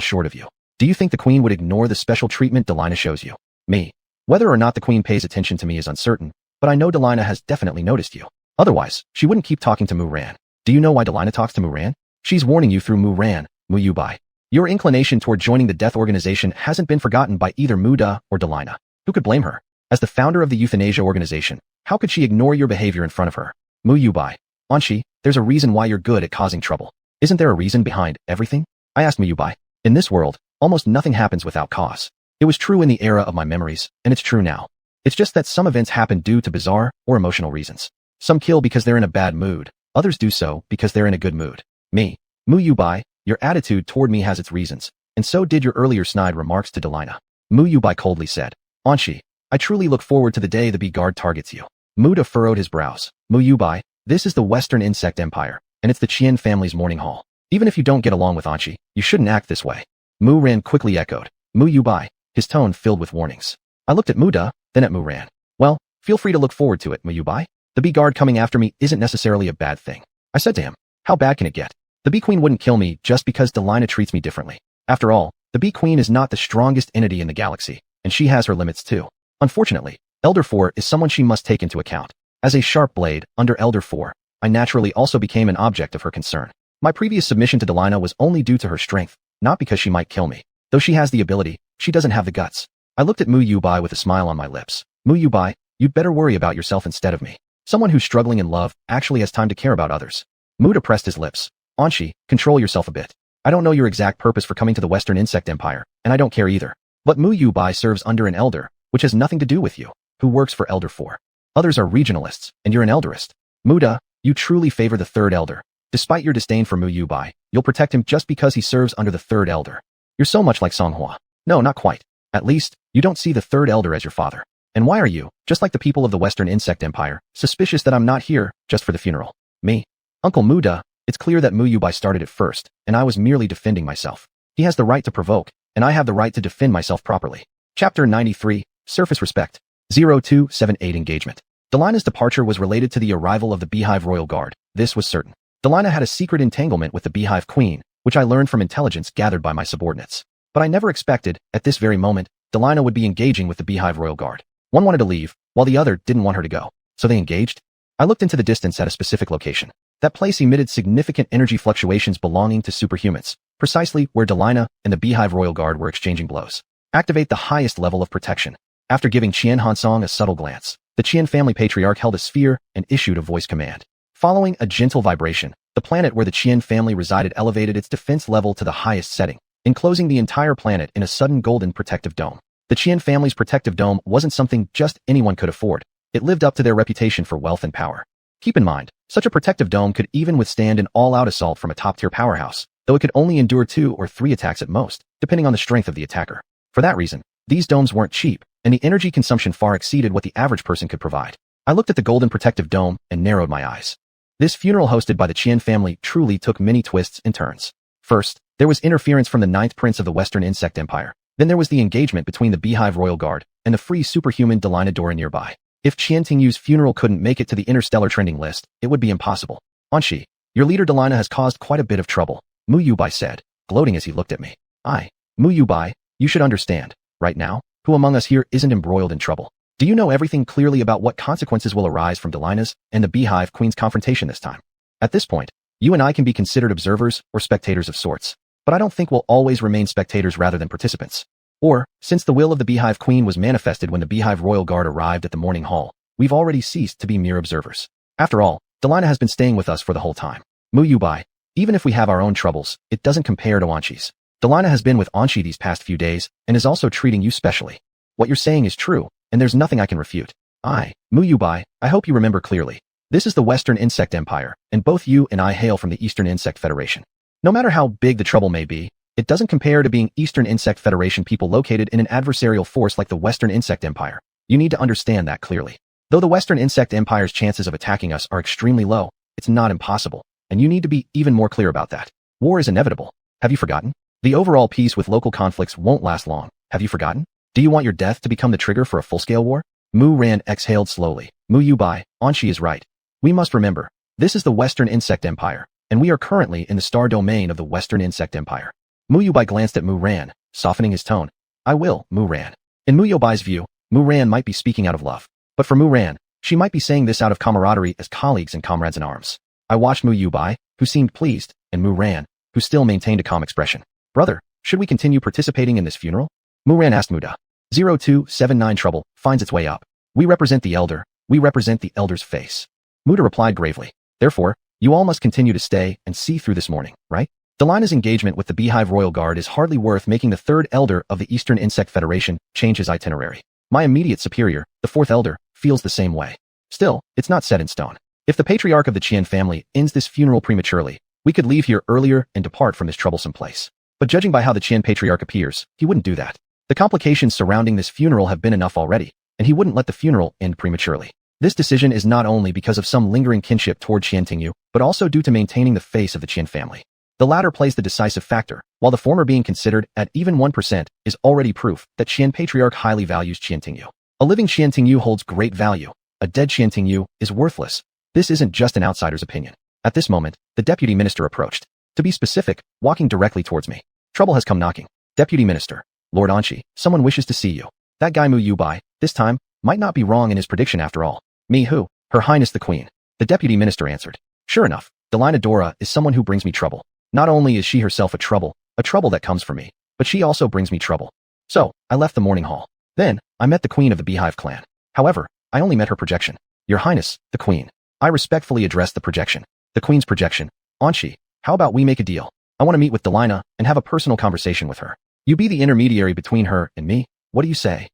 short of you. Do you think the queen would ignore the special treatment Delina shows you? Me. Whether or not the queen pays attention to me is uncertain, but I know Delina has definitely noticed you. Otherwise, she wouldn't keep talking to Muran. Do you know why Delina talks to Muran? She's warning you through Muran, Mu Yubai. Your inclination toward joining the death organization hasn't been forgotten by either Muda or Delina. Who could blame her? As the founder of the euthanasia organization, how could she ignore your behavior in front of her? Mu Yubai. Anshi, there's a reason why you're good at causing trouble. Isn't there a reason behind everything? I asked Mu Yubai. In this world, almost nothing happens without cause. It was true in the era of my memories, and it's true now. It's just that some events happen due to bizarre or emotional reasons. Some kill because they're in a bad mood. Others do so because they're in a good mood. Me. Mu Yubai, your attitude toward me has its reasons, and so did your earlier snide remarks to Delina. Mu Yubai coldly said. Anshi, I truly look forward to the day the bee guard targets you. Muda furrowed his brows. Mu Yubai, this is the Western Insect Empire, and it's the Qian family's mourning hall. Even if you don't get along with Anshi, you shouldn't act this way. Mu Ran quickly echoed. Mu Yubai, his tone filled with warnings. I looked at Muda, then at Mu Ran. Well, feel free to look forward to it, Mu Yubai. The bee guard coming after me isn't necessarily a bad thing. I said to him. How bad can it get? The bee queen wouldn't kill me just because Delina treats me differently. After all, the bee queen is not the strongest entity in the galaxy, and she has her limits too. Unfortunately, Elder Four is someone she must take into account. As a sharp blade, under Elder Four, I naturally also became an object of her concern. My previous submission to Delina was only due to her strength, not because she might kill me. Though she has the ability, she doesn't have the guts. I looked at Mu Yubai with a smile on my lips. Mu Yubai, you'd better worry about yourself instead of me. Someone who's struggling in love actually has time to care about others. Muda pressed his lips. Anshi, control yourself a bit. I don't know your exact purpose for coming to the Western Insect Empire, and I don't care either. But Mu Yubai serves under an elder, which has nothing to do with you, who works for Elder Four. Others are regionalists, and you're an elderist. Muda, you truly favor the third elder. Despite your disdain for Mu Yubai, you'll protect him just because he serves under the third elder. You're so much like Songhua. No, not quite. At least, you don't see the third elder as your father. And why are you, just like the people of the Western Insect Empire, suspicious that I'm not here just for the funeral? Me? Uncle Muda, it's clear that Mu Yubai started it first, and I was merely defending myself. He has the right to provoke, and I have the right to defend myself properly. Chapter 93, Surface Respect. 0278 Engagement. Delina's departure was related to the arrival of the Beehive Royal Guard. This was certain. Delina had a secret entanglement with the Beehive Queen, which I learned from intelligence gathered by my subordinates. But I never expected, at this very moment, Delina would be engaging with the Beehive Royal Guard. One wanted to leave, while the other didn't want her to go. So they engaged? I looked into the distance at a specific location. That place emitted significant energy fluctuations belonging to superhumans, precisely where Delina and the Beehive Royal Guard were exchanging blows. Activate the highest level of protection. After giving Qian Hansong a subtle glance, the Qian family patriarch held a sphere and issued a voice command. Following a gentle vibration, the planet where the Qian family resided elevated its defense level to the highest setting, enclosing the entire planet in a sudden golden protective dome. The Qian family's protective dome wasn't something just anyone could afford. It lived up to their reputation for wealth and power. Keep in mind, such a protective dome could even withstand an all-out assault from a top-tier powerhouse, though it could only endure 2 or 3 attacks at most, depending on the strength of the attacker. For that reason, these domes weren't cheap, and the energy consumption far exceeded what the average person could provide. I looked at the golden protective dome and narrowed my eyes. This funeral hosted by the Qian family truly took many twists and turns. First, there was interference from the 9th Prince of the Western Insect Empire. Then there was the engagement between the Beehive Royal Guard and the free superhuman Delina Dora nearby. If Qian Tingyu's funeral couldn't make it to the interstellar trending list, it would be impossible. Anshi, your leader Delina has caused quite a bit of trouble, Mu Yubai said, gloating as he looked at me. Mu Yubai, you should understand, right now, who among us here isn't embroiled in trouble? Do you know everything clearly about what consequences will arise from Delina's and the Beehive Queen's confrontation this time? At this point, you and I can be considered observers or spectators of sorts, but I don't think we'll always remain spectators rather than participants. Or, since the will of the Beehive Queen was manifested when the Beehive Royal Guard arrived at the morning hall, we've already ceased to be mere observers. After all, Delina has been staying with us for the whole time. Mu Yubai, even if we have our own troubles, it doesn't compare to Anshi's. Delina has been with Anshi these past few days and is also treating you specially. What you're saying is true, and there's nothing I can refute. Mu Yubai, I hope you remember clearly. This is the Western Insect Empire, and both you and I hail from the Eastern Insect Federation. No matter how big the trouble may be, it doesn't compare to being Eastern Insect Federation people located in an adversarial force like the Western Insect Empire. You need to understand that clearly. Though the Western Insect Empire's chances of attacking us are extremely low, it's not impossible, and you need to be even more clear about that. War is inevitable. Have you forgotten? The overall peace with local conflicts won't last long. Have you forgotten? Do you want your death to become the trigger for a full-scale war? Mu Ran exhaled slowly. Mu Yubai, Anshi is right. We must remember, this is the Western Insect Empire, and we are currently in the star domain of the Western Insect Empire. Mu Yubai glanced at Mu Ran, softening his tone. I will, Mu Ran. In Mu Yubai's view, Mu Ran might be speaking out of love. But for Mu Ran, she might be saying this out of camaraderie as colleagues and comrades in arms. I watched Mu Yubai, who seemed pleased, and Mu Ran, who still maintained a calm expression. Brother, should we continue participating in this funeral? Mu Ran asked Muda. 0279 trouble finds its way up. We represent the elder. We represent the elder's face. Muda replied gravely. Therefore, you all must continue to stay and see through this morning, right? Delina's engagement with the Beehive Royal Guard is hardly worth making the 3rd elder of the Eastern Insect Federation change his itinerary. My immediate superior, the 4th elder, feels the same way. Still, it's not set in stone. If the patriarch of the Qian family ends this funeral prematurely, we could leave here earlier and depart from this troublesome place. But judging by how the Qian patriarch appears, he wouldn't do that. The complications surrounding this funeral have been enough already, and he wouldn't let the funeral end prematurely. This decision is not only because of some lingering kinship toward Qian Tingyu, but also due to maintaining the face of the Qian family. The latter plays the decisive factor, while the former being considered at even 1% is already proof that Qian patriarch highly values Qian Tingyu. A living Qian Tingyu holds great value. A dead Qian Tingyu is worthless. This isn't just an outsider's opinion. At this moment, the deputy minister approached. To be specific, walking directly towards me. Trouble has come knocking. Deputy Minister, Lord Anshi, someone wishes to see you. That guy Mu Yubai, this time, might not be wrong in his prediction after all. Me who? Her Highness the Queen. The deputy minister answered. Sure enough, Delina Dora is someone who brings me trouble. Not only is she herself a trouble that comes for me, but she also brings me trouble. So, I left the morning hall. Then, I met the queen of the Beehive clan. However, I only met her projection. Your Highness, the Queen. I respectfully addressed the projection. The Queen's projection. Anshi, how about we make a deal? I want to meet with Delina and have a personal conversation with her. You be the intermediary between her and me. What do you say?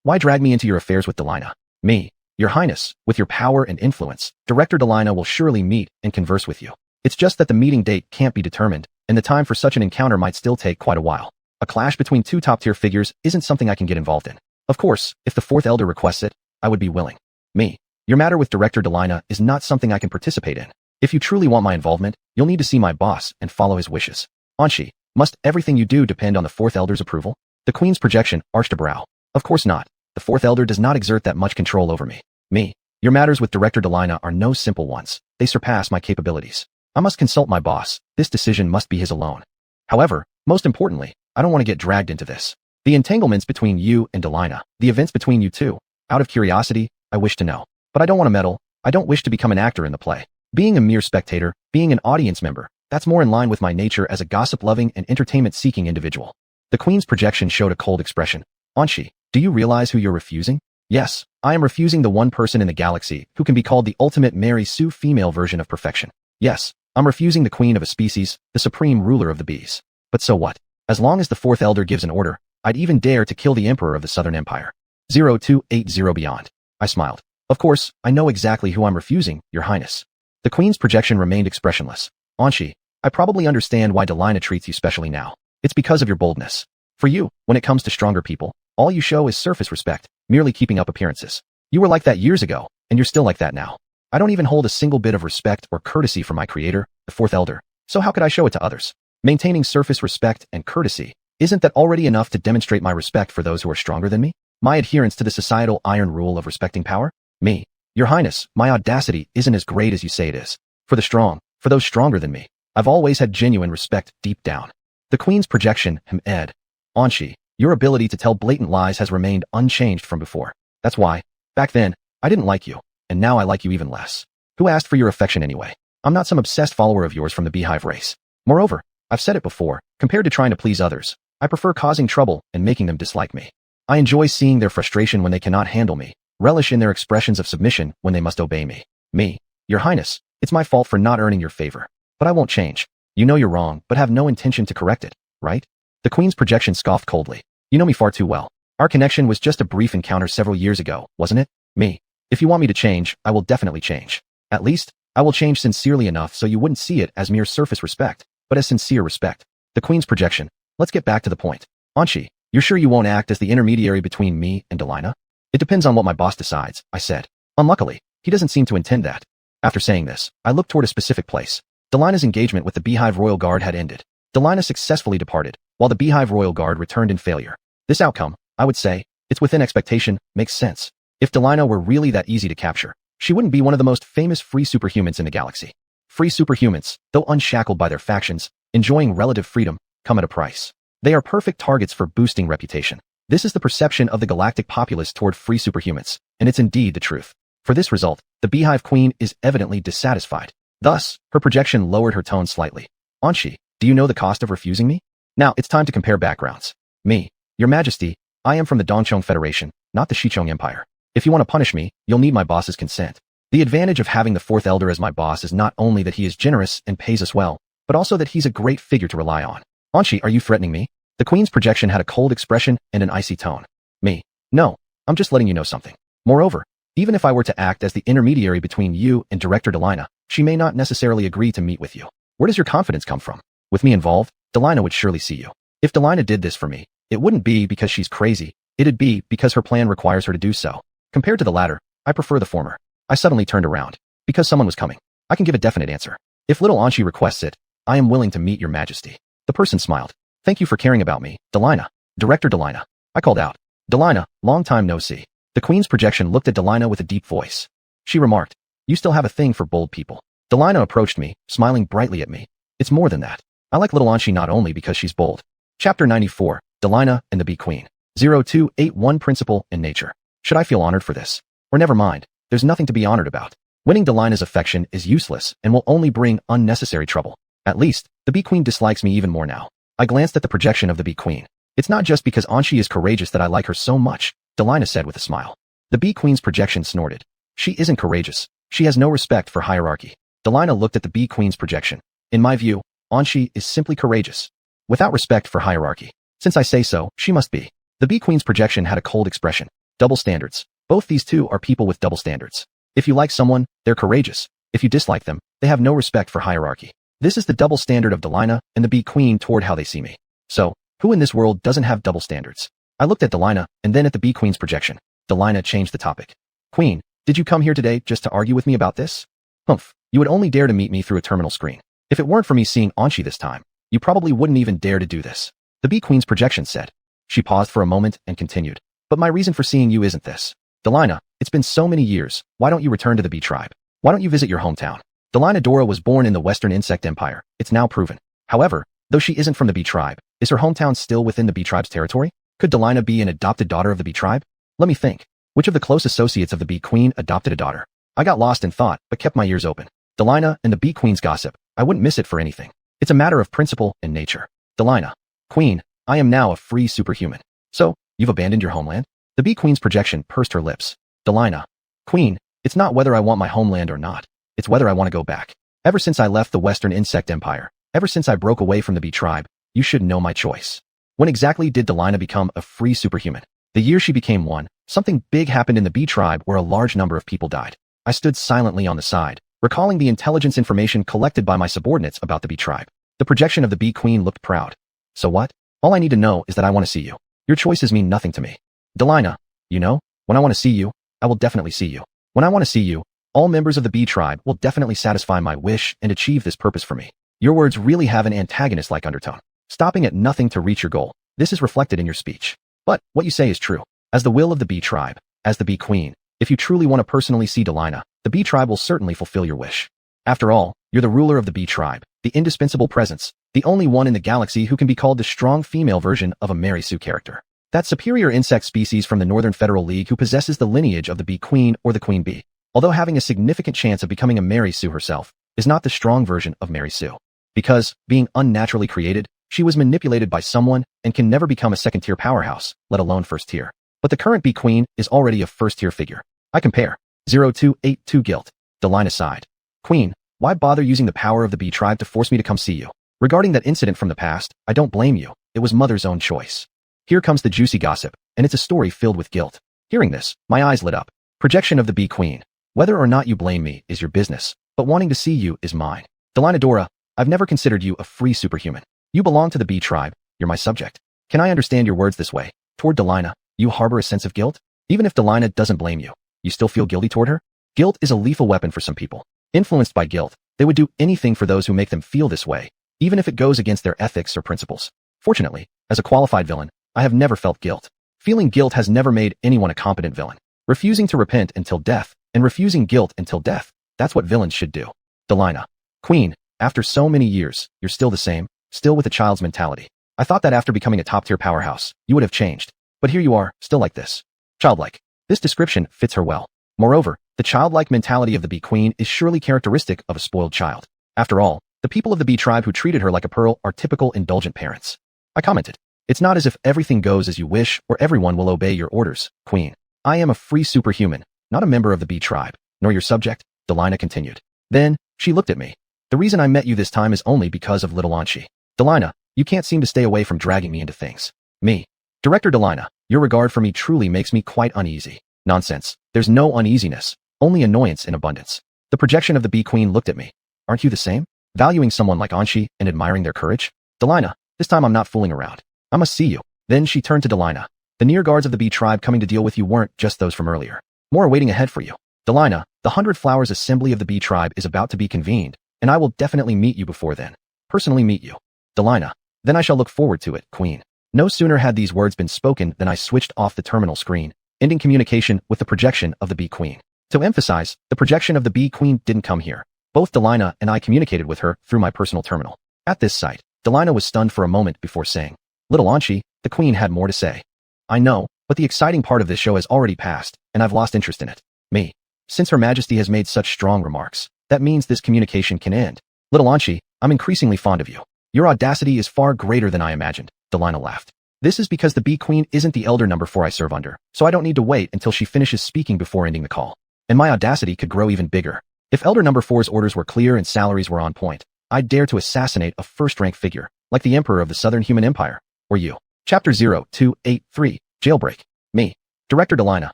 Why drag me into your affairs with Delina? Me, Your Highness, with your power and influence, Director Delina will surely meet and converse with you. It's just that the meeting date can't be determined, and the time for such an encounter might still take quite a while. A clash between 2 top-tier figures isn't something I can get involved in. Of course, if the 4th elder requests it, I would be willing. Me, your matter with Director Delina is not something I can participate in. If you truly want my involvement, you'll need to see my boss and follow his wishes. Anshi, must everything you do depend on the 4th elder's approval? The Queen's projection arched a brow. Of course not. The 4th elder does not exert that much control over me. Me, your matters with Director Delina are no simple ones. They surpass my capabilities. I must consult my boss. This decision must be his alone. However, most importantly, I don't want to get dragged into this. The entanglements between you and Delina, the events between you two. Out of curiosity, I wish to know. But I don't want to meddle. I don't wish to become an actor in the play. Being a mere spectator, being an audience member, that's more in line with my nature as a gossip-loving and entertainment-seeking individual. The Queen's projection showed a cold expression. Anshi, do you realize who you're refusing? Yes, I am refusing the one person in the galaxy who can be called the ultimate Mary Sue female version of perfection. Yes, I'm refusing the queen of a species, the supreme ruler of the bees. But so what? As long as the fourth elder gives an order, I'd even dare to kill the emperor of the Southern Empire. 0280 beyond. I smiled. Of course, I know exactly who I'm refusing, Your Highness. The Queen's projection remained expressionless. Anshi, I probably understand why Delina treats you specially now. It's because of your boldness. For you, when it comes to stronger people, all you show is surface respect, merely keeping up appearances. You were like that years ago, and you're still like that now. I don't even hold a single bit of respect or courtesy for my creator, the fourth elder, so how could I show it to others? Maintaining surface respect and courtesy, isn't that already enough to demonstrate my respect for those who are stronger than me? My adherence to the societal iron rule of respecting power? Me. Your Highness, my audacity isn't as great as you say it is. For the strong, for those stronger than me, I've always had genuine respect deep down. The Queen's projection, Ed. Anshi, your ability to tell blatant lies has remained unchanged from before. That's why, back then, I didn't like you, and now I like you even less. Who asked for your affection anyway? I'm not some obsessed follower of yours from the beehive race. Moreover, I've said it before, compared to trying to please others, I prefer causing trouble and making them dislike me. I enjoy seeing their frustration when they cannot handle me, relish in their expressions of submission when they must obey me. Me, Your Highness, it's my fault for not earning your favor. But I won't change. You know you're wrong, but have no intention to correct it, right? The Queen's projection scoffed coldly. You know me far too well. Our connection was just a brief encounter several years ago, wasn't it? Me. If you want me to change, I will definitely change. At least, I will change sincerely enough so you wouldn't see it as mere surface respect, but as sincere respect. The Queen's projection. Let's get back to the point. Anshi, you're sure you won't act as the intermediary between me and Delina? It depends on what my boss decides, I said. Unluckily, he doesn't seem to intend that. After saying this, I looked toward a specific place. Delina's engagement with the Beehive Royal Guard had ended. Delina successfully departed, while the Beehive Royal Guard returned in failure. This outcome, I would say, it's within expectation, makes sense. If Delina were really that easy to capture, she wouldn't be one of the most famous free superhumans in the galaxy. Free superhumans, though unshackled by their factions, enjoying relative freedom, come at a price. They are perfect targets for boosting reputation. This is the perception of the galactic populace toward free superhumans, and it's indeed the truth. For this result, the Beehive Queen is evidently dissatisfied. Thus, her projection lowered her tone slightly. Anshi, do you know the cost of refusing me? Now, it's time to compare backgrounds. Me, Your Majesty, I am from the Dongchong Federation, not the Shichong Empire. If you want to punish me, you'll need my boss's consent. The advantage of having the fourth elder as my boss is not only that he is generous and pays us well, but also that he's a great figure to rely on. Anshi, are you threatening me? The Queen's projection had a cold expression and an icy tone. Me. No, I'm just letting you know something. Moreover, even if I were to act as the intermediary between you and Director Delina, she may not necessarily agree to meet with you. Where does your confidence come from? With me involved, Delina would surely see you. If Delina did this for me, it wouldn't be because she's crazy, it'd be because her plan requires her to do so. Compared to the latter, I prefer the former. I suddenly turned around. Because someone was coming. I can give a definite answer. If little Anshi requests it, I am willing to meet Your Majesty. The person smiled. Thank you for caring about me, Delina. Director Delina. I called out. Delina, long time no see. The Queen's projection looked at Delina with a deep voice. She remarked, you still have a thing for bold people. Delina approached me, smiling brightly at me. It's more than that. I like little Anshi not only because she's bold. Chapter 94, Delina and the Bee Queen. 0281 Principle in Nature. Should I feel honored for this? Or never mind, there's nothing to be honored about. Winning Delina's affection is useless and will only bring unnecessary trouble. At least, the Bee Queen dislikes me even more now. I glanced at the projection of the Bee Queen. It's not just because Anshi is courageous that I like her so much, Delina said with a smile. The Bee Queen's projection snorted. She isn't courageous. She has no respect for hierarchy. Delina looked at the Bee Queen's projection. In my view, Anshi is simply courageous. Without respect for hierarchy. Since I say so, she must be. The Bee Queen's projection had a cold expression. Double standards. Both these two are people with double standards. If you like someone, they're courageous. If you dislike them, they have no respect for hierarchy. This is the double standard of Delina and the Bee Queen toward how they see me. So, who in this world doesn't have double standards? I looked at Delina and then at the Bee Queen's projection. Delina changed the topic. Queen, did you come here today just to argue with me about this? Humph, you would only dare to meet me through a terminal screen. If it weren't for me seeing Anshi this time, you probably wouldn't even dare to do this. The Bee Queen's projection said. She paused for a moment and continued. But my reason for seeing you isn't this. Delina, it's been so many years, why don't you return to the Bee tribe? Why don't you visit your hometown? Delina Dora was born in the Western Insect Empire, it's now proven. However, Though she isn't from the bee tribe, is her hometown still within the bee tribe's territory? Could Delina be an adopted daughter of the bee tribe? Let me think. Which of the close associates of the bee queen adopted a daughter? I got lost in thought, but kept my ears open. Delina and the bee queen's gossip. I wouldn't miss it for anything. It's a matter of principle and nature. Delina. Queen, I am now a free superhuman. So, you've abandoned your homeland? The bee queen's projection pursed her lips. Delina. Queen, it's not whether I want my homeland or not. It's whether I want to go back. Ever since I left the Western Insect Empire, ever since I broke away from the bee tribe, you should know my choice. When exactly did Delina become a free superhuman? The year she became one, something big happened in the bee tribe where a large number of people died. I stood silently on the side, recalling the intelligence information collected by my subordinates about the bee tribe. The projection of the bee queen looked proud. So what? All I need to know is that I want to see you. Your choices mean nothing to me. Delina, you know, when I want to see you, I will definitely see you. When I want to see you, all members of the bee tribe will definitely satisfy my wish and achieve this purpose for me. Your words really have an antagonist-like undertone, stopping at nothing to reach your goal. This is reflected in your speech. But what you say is true. As the will of the bee tribe, as the bee queen, if you truly want to personally see Delina, the bee tribe will certainly fulfill your wish. After all, you're the ruler of the bee tribe, the indispensable presence, the only one in the galaxy who can be called the strong female version of a Mary Sue character. That superior insect species from the Northern Federal League who possesses the lineage of the bee queen or the queen bee, although having a significant chance of becoming a Mary Sue herself, is not the strong version of Mary Sue. Because, being unnaturally created, she was manipulated by someone and can never become a second-tier powerhouse, let alone first-tier. But the current bee queen is already a first-tier figure. I compare. 0282 Guilt. Delina sighed. Queen, why bother using the power of the bee tribe to force me to come see you? Regarding that incident from the past, I don't blame you. It was Mother's own choice. Here comes the juicy gossip, and it's a story filled with guilt. Hearing this, my eyes lit up. Projection of the bee queen. Whether or not you blame me is your business, but wanting to see you is mine. Delina Dora, I've never considered you a free superhuman. You belong to the bee tribe, you're my subject. Can I understand your words this way? Toward Delina, you harbor a sense of guilt? Even if Delina doesn't blame you, you still feel guilty toward her? Guilt is a lethal weapon for some people. Influenced by guilt, they would do anything for those who make them feel this way, even if it goes against their ethics or principles. Fortunately, as a qualified villain, I have never felt guilt. Feeling guilt has never made anyone a competent villain. Refusing to repent until death, and refusing guilt until death, that's what villains should do. Delina. Queen, after so many years, you're still the same, still with a child's mentality. I thought that after becoming a top-tier powerhouse, you would have changed. But here you are, still like this. Childlike. This description fits her well. Moreover, the childlike mentality of the bee queen is surely characteristic of a spoiled child. After all, the people of the bee tribe who treated her like a pearl are typical indulgent parents. I commented. It's not as if everything goes as you wish or everyone will obey your orders, Queen. I am a free superhuman, not a member of the bee tribe, nor your subject, Delina continued. Then, she looked at me. The reason I met you this time is only because of little Anshi. Delina, you can't seem to stay away from dragging me into things. Me. Director Delina, your regard for me truly makes me quite uneasy. Nonsense. There's no uneasiness, only annoyance in abundance. The projection of the bee queen looked at me. Aren't you the same? Valuing someone like Anshi and admiring their courage? Delina, this time I'm not fooling around. I must see you. Then she turned to Delina. The near guards of the bee tribe coming to deal with you weren't just those from earlier. More are waiting ahead for you. Delina, the 100 Flowers Assembly of the bee tribe is about to be convened, and I will definitely meet you before then. Personally meet you. Delina, then I shall look forward to it, Queen. No sooner had these words been spoken than I switched off the terminal screen, ending communication with the projection of the bee queen. To emphasize, the projection of the bee queen didn't come here. Both Delina and I communicated with her through my personal terminal. At this sight, Delina was stunned for a moment before saying, Little Anshi, the queen had more to say. I know, but the exciting part of this show has already passed, and I've lost interest in it. Me. Since Her Majesty has made such strong remarks, that means this communication can end. Little Anshi, I'm increasingly fond of you. Your audacity is far greater than I imagined, Delina laughed. This is because the bee queen isn't the elder number 4 I serve under, so I don't need to wait until she finishes speaking before ending the call. And my audacity could grow even bigger. If elder number 4's orders were clear and salaries were on point, I'd dare to assassinate a first-rank figure, like the Emperor of the Southern Human Empire, or you. Chapter 0283, Jailbreak. Me. Director Delina,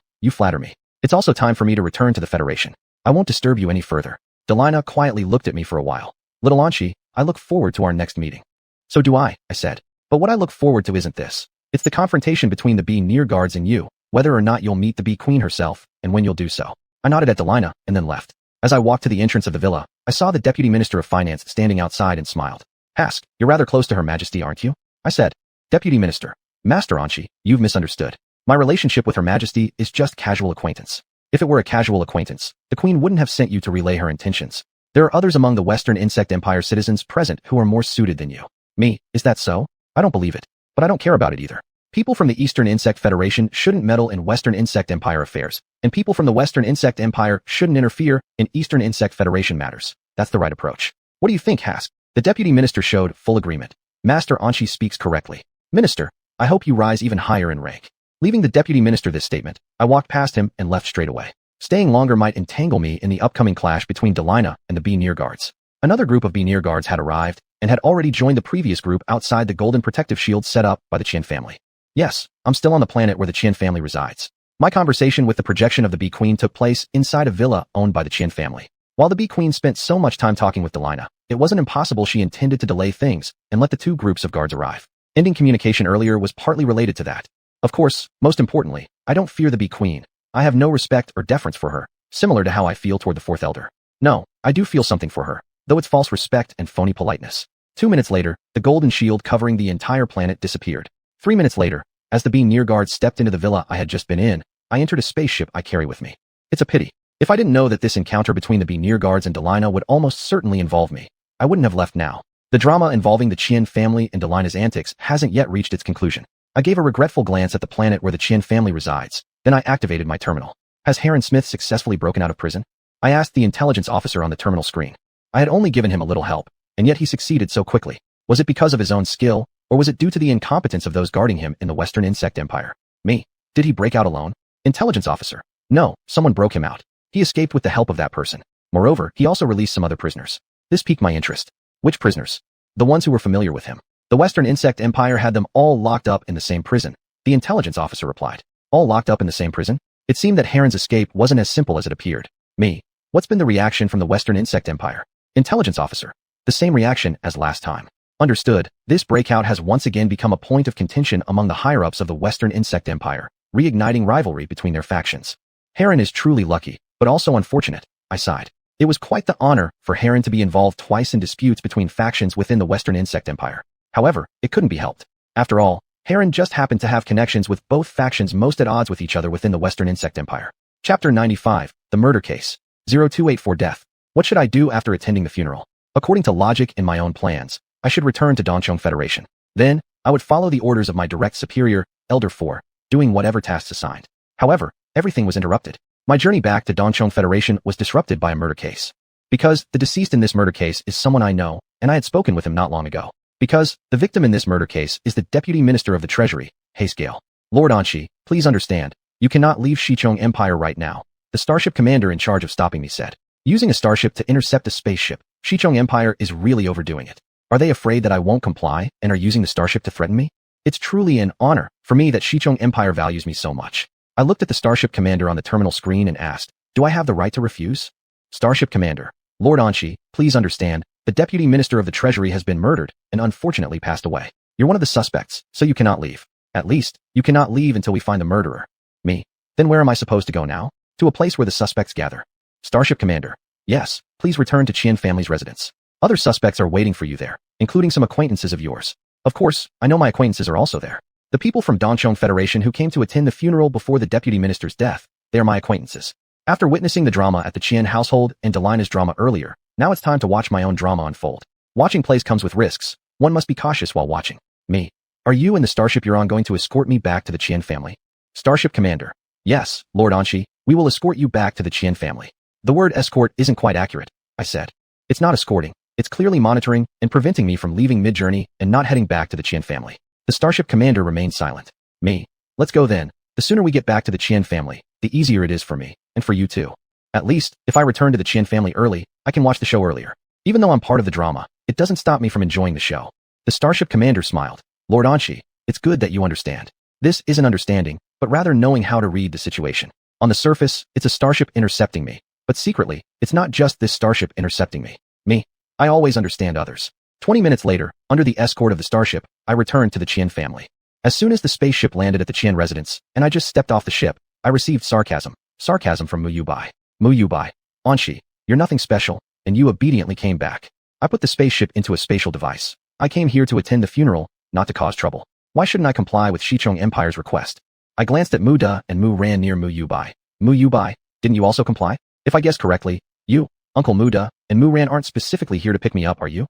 you flatter me. It's also time for me to return to the Federation. I won't disturb you any further. Delina quietly looked at me for a while. Little Anshi, I look forward to our next meeting. So do I said. But what I look forward to isn't this. It's the confrontation between the bee near guards and you, whether or not you'll meet the bee queen herself, and when you'll do so. I nodded at Delina, and then left. As I walked to the entrance of the villa, I saw the Deputy Minister of Finance standing outside and smiled. Hask, you're rather close to Her Majesty, aren't you? I said. Deputy Minister. Master Anshi, you've misunderstood. My relationship with Her Majesty is just casual acquaintance. If it were a casual acquaintance, the Queen wouldn't have sent you to relay her intentions. There are others among the Western Insect Empire citizens present who are more suited than you. Me, is that so? I don't believe it. But I don't care about it either. People from the Eastern Insect Federation shouldn't meddle in Western Insect Empire affairs, and people from the Western Insect Empire shouldn't interfere in Eastern Insect Federation matters. That's the right approach. What do you think, Hask? The deputy minister showed full agreement. Master Anshi speaks correctly. Minister, I hope you rise even higher in rank. Leaving the deputy minister this statement, I walked past him and left straight away. Staying longer might entangle me in the upcoming clash between Delina and the Bee-Near Guards. Another group of Bee-Near Guards had arrived and had already joined the previous group outside the golden protective shield set up by the Qian family. Yes, I'm still on the planet where the Qian family resides. My conversation with the projection of the Bee Queen took place inside a villa owned by the Qian family. While the Bee Queen spent so much time talking with Delina, it wasn't impossible she intended to delay things and let the two groups of guards arrive. Ending communication earlier was partly related to that. Of course, most importantly, I don't fear the Bee Queen. I have no respect or deference for her, similar to how I feel toward the Fourth Elder. No, I do feel something for her, though it's false respect and phony politeness. 2 minutes later, the golden shield covering the entire planet disappeared. 3 minutes later, as the Bee-Near Guard stepped into the villa I had just been in, I entered a spaceship I carry with me. It's a pity. If I didn't know that this encounter between the Bee-Near Guards and Delina would almost certainly involve me, I wouldn't have left now. The drama involving the Qian family and Delina's antics hasn't yet reached its conclusion. I gave a regretful glance at the planet where the Qian family resides, then I activated my terminal. Has Heron Smith successfully broken out of prison? I asked the intelligence officer on the terminal screen. I had only given him a little help, and yet he succeeded so quickly. Was it because of his own skill, or was it due to the incompetence of those guarding him in the Western Insect Empire? Me. Did he break out alone? Intelligence officer. No, someone broke him out. He escaped with the help of that person. Moreover, he also released some other prisoners. This piqued my interest. Which prisoners? The ones who were familiar with him. The Western Insect Empire had them all locked up in the same prison. The intelligence officer replied. All locked up in the same prison? It seemed that Heron's escape wasn't as simple as it appeared. Me. What's been the reaction from the Western Insect Empire? Intelligence officer. The same reaction as last time. Understood. This breakout has once again become a point of contention among the higher-ups of the Western Insect Empire, reigniting rivalry between their factions. Heron is truly lucky, but also unfortunate. I sighed. It was quite the honor for Heron to be involved twice in disputes between factions within the Western Insect Empire. However, it couldn't be helped. After all, Heron just happened to have connections with both factions most at odds with each other within the Western Insect Empire. Chapter 95, The Murder Case. 0284 Death. What should I do after attending the funeral? According to logic in my own plans, I should return to Donchong Federation. Then, I would follow the orders of my direct superior, Elder 4, doing whatever tasks assigned. However, everything was interrupted. My journey back to Donchong Federation was disrupted by a murder case. Because the deceased in this murder case is someone I know, and I had spoken with him not long ago. Because the victim in this murder case is the Deputy Minister of the Treasury, Hayscale. Lord Anshi, please understand, you cannot leave Shichong Empire right now. The starship commander in charge of stopping me said. Using a starship to intercept a spaceship, Shichong Empire is really overdoing it. Are they afraid that I won't comply and are using the starship to threaten me? It's truly an honor for me that Shichong Empire values me so much. I looked at the starship commander on the terminal screen and asked, do I have the right to refuse? Starship commander, Lord Anshi, please understand, the Deputy Minister of the Treasury has been murdered and unfortunately passed away. You're one of the suspects, so you cannot leave. At least, you cannot leave until we find the murderer. Me. Then where am I supposed to go now? To a place where the suspects gather. Starship commander. Yes, please return to Qian family's residence. Other suspects are waiting for you there, including some acquaintances of yours. Of course, I know my acquaintances are also there. The people from Donchong Federation who came to attend the funeral before the deputy minister's death, they are my acquaintances. After witnessing the drama at the Qian household and Delina's drama earlier, now it's time to watch my own drama unfold. Watching plays comes with risks. One must be cautious while watching. Me. Are you and the starship you're on going to escort me back to the Qian family? Starship commander. Yes, Lord Anshi, we will escort you back to the Qian family. The word escort isn't quite accurate, I said. It's not escorting. It's clearly monitoring and preventing me from leaving mid-journey and not heading back to the Qian family. The starship commander remained silent. Me. Let's go then. The sooner we get back to the Qian family, the easier it is for me, and for you too. At least, if I return to the Qian family early, I can watch the show earlier. Even though I'm part of the drama, it doesn't stop me from enjoying the show. The starship commander smiled. Lord Anshi, it's good that you understand. This isn't understanding, but rather knowing how to read the situation. On the surface, it's a starship intercepting me, but secretly, it's not just this starship intercepting me. Me. I always understand others. 20 minutes later, under the escort of the starship, I returned to the Qian family. As soon as the spaceship landed at the Qian residence, and I just stepped off the ship, I received sarcasm. Sarcasm from Mu Yubai. Mu Yubai. Anshi, you're nothing special, and you obediently came back. I put the spaceship into a spatial device. I came here to attend the funeral, not to cause trouble. Why shouldn't I comply with Shichong Empire's request? I glanced at Mu Da and Mu ran near Mu Yubai. Mu Yubai, didn't you also comply? If I guessed correctly, you, Uncle Mu Da, and Mu Ran aren't specifically here to pick me up, are you?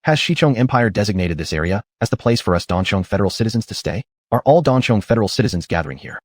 Has Shichong Empire designated this area as the place for us Donchong federal citizens to stay? Are all Donchong federal citizens gathering here?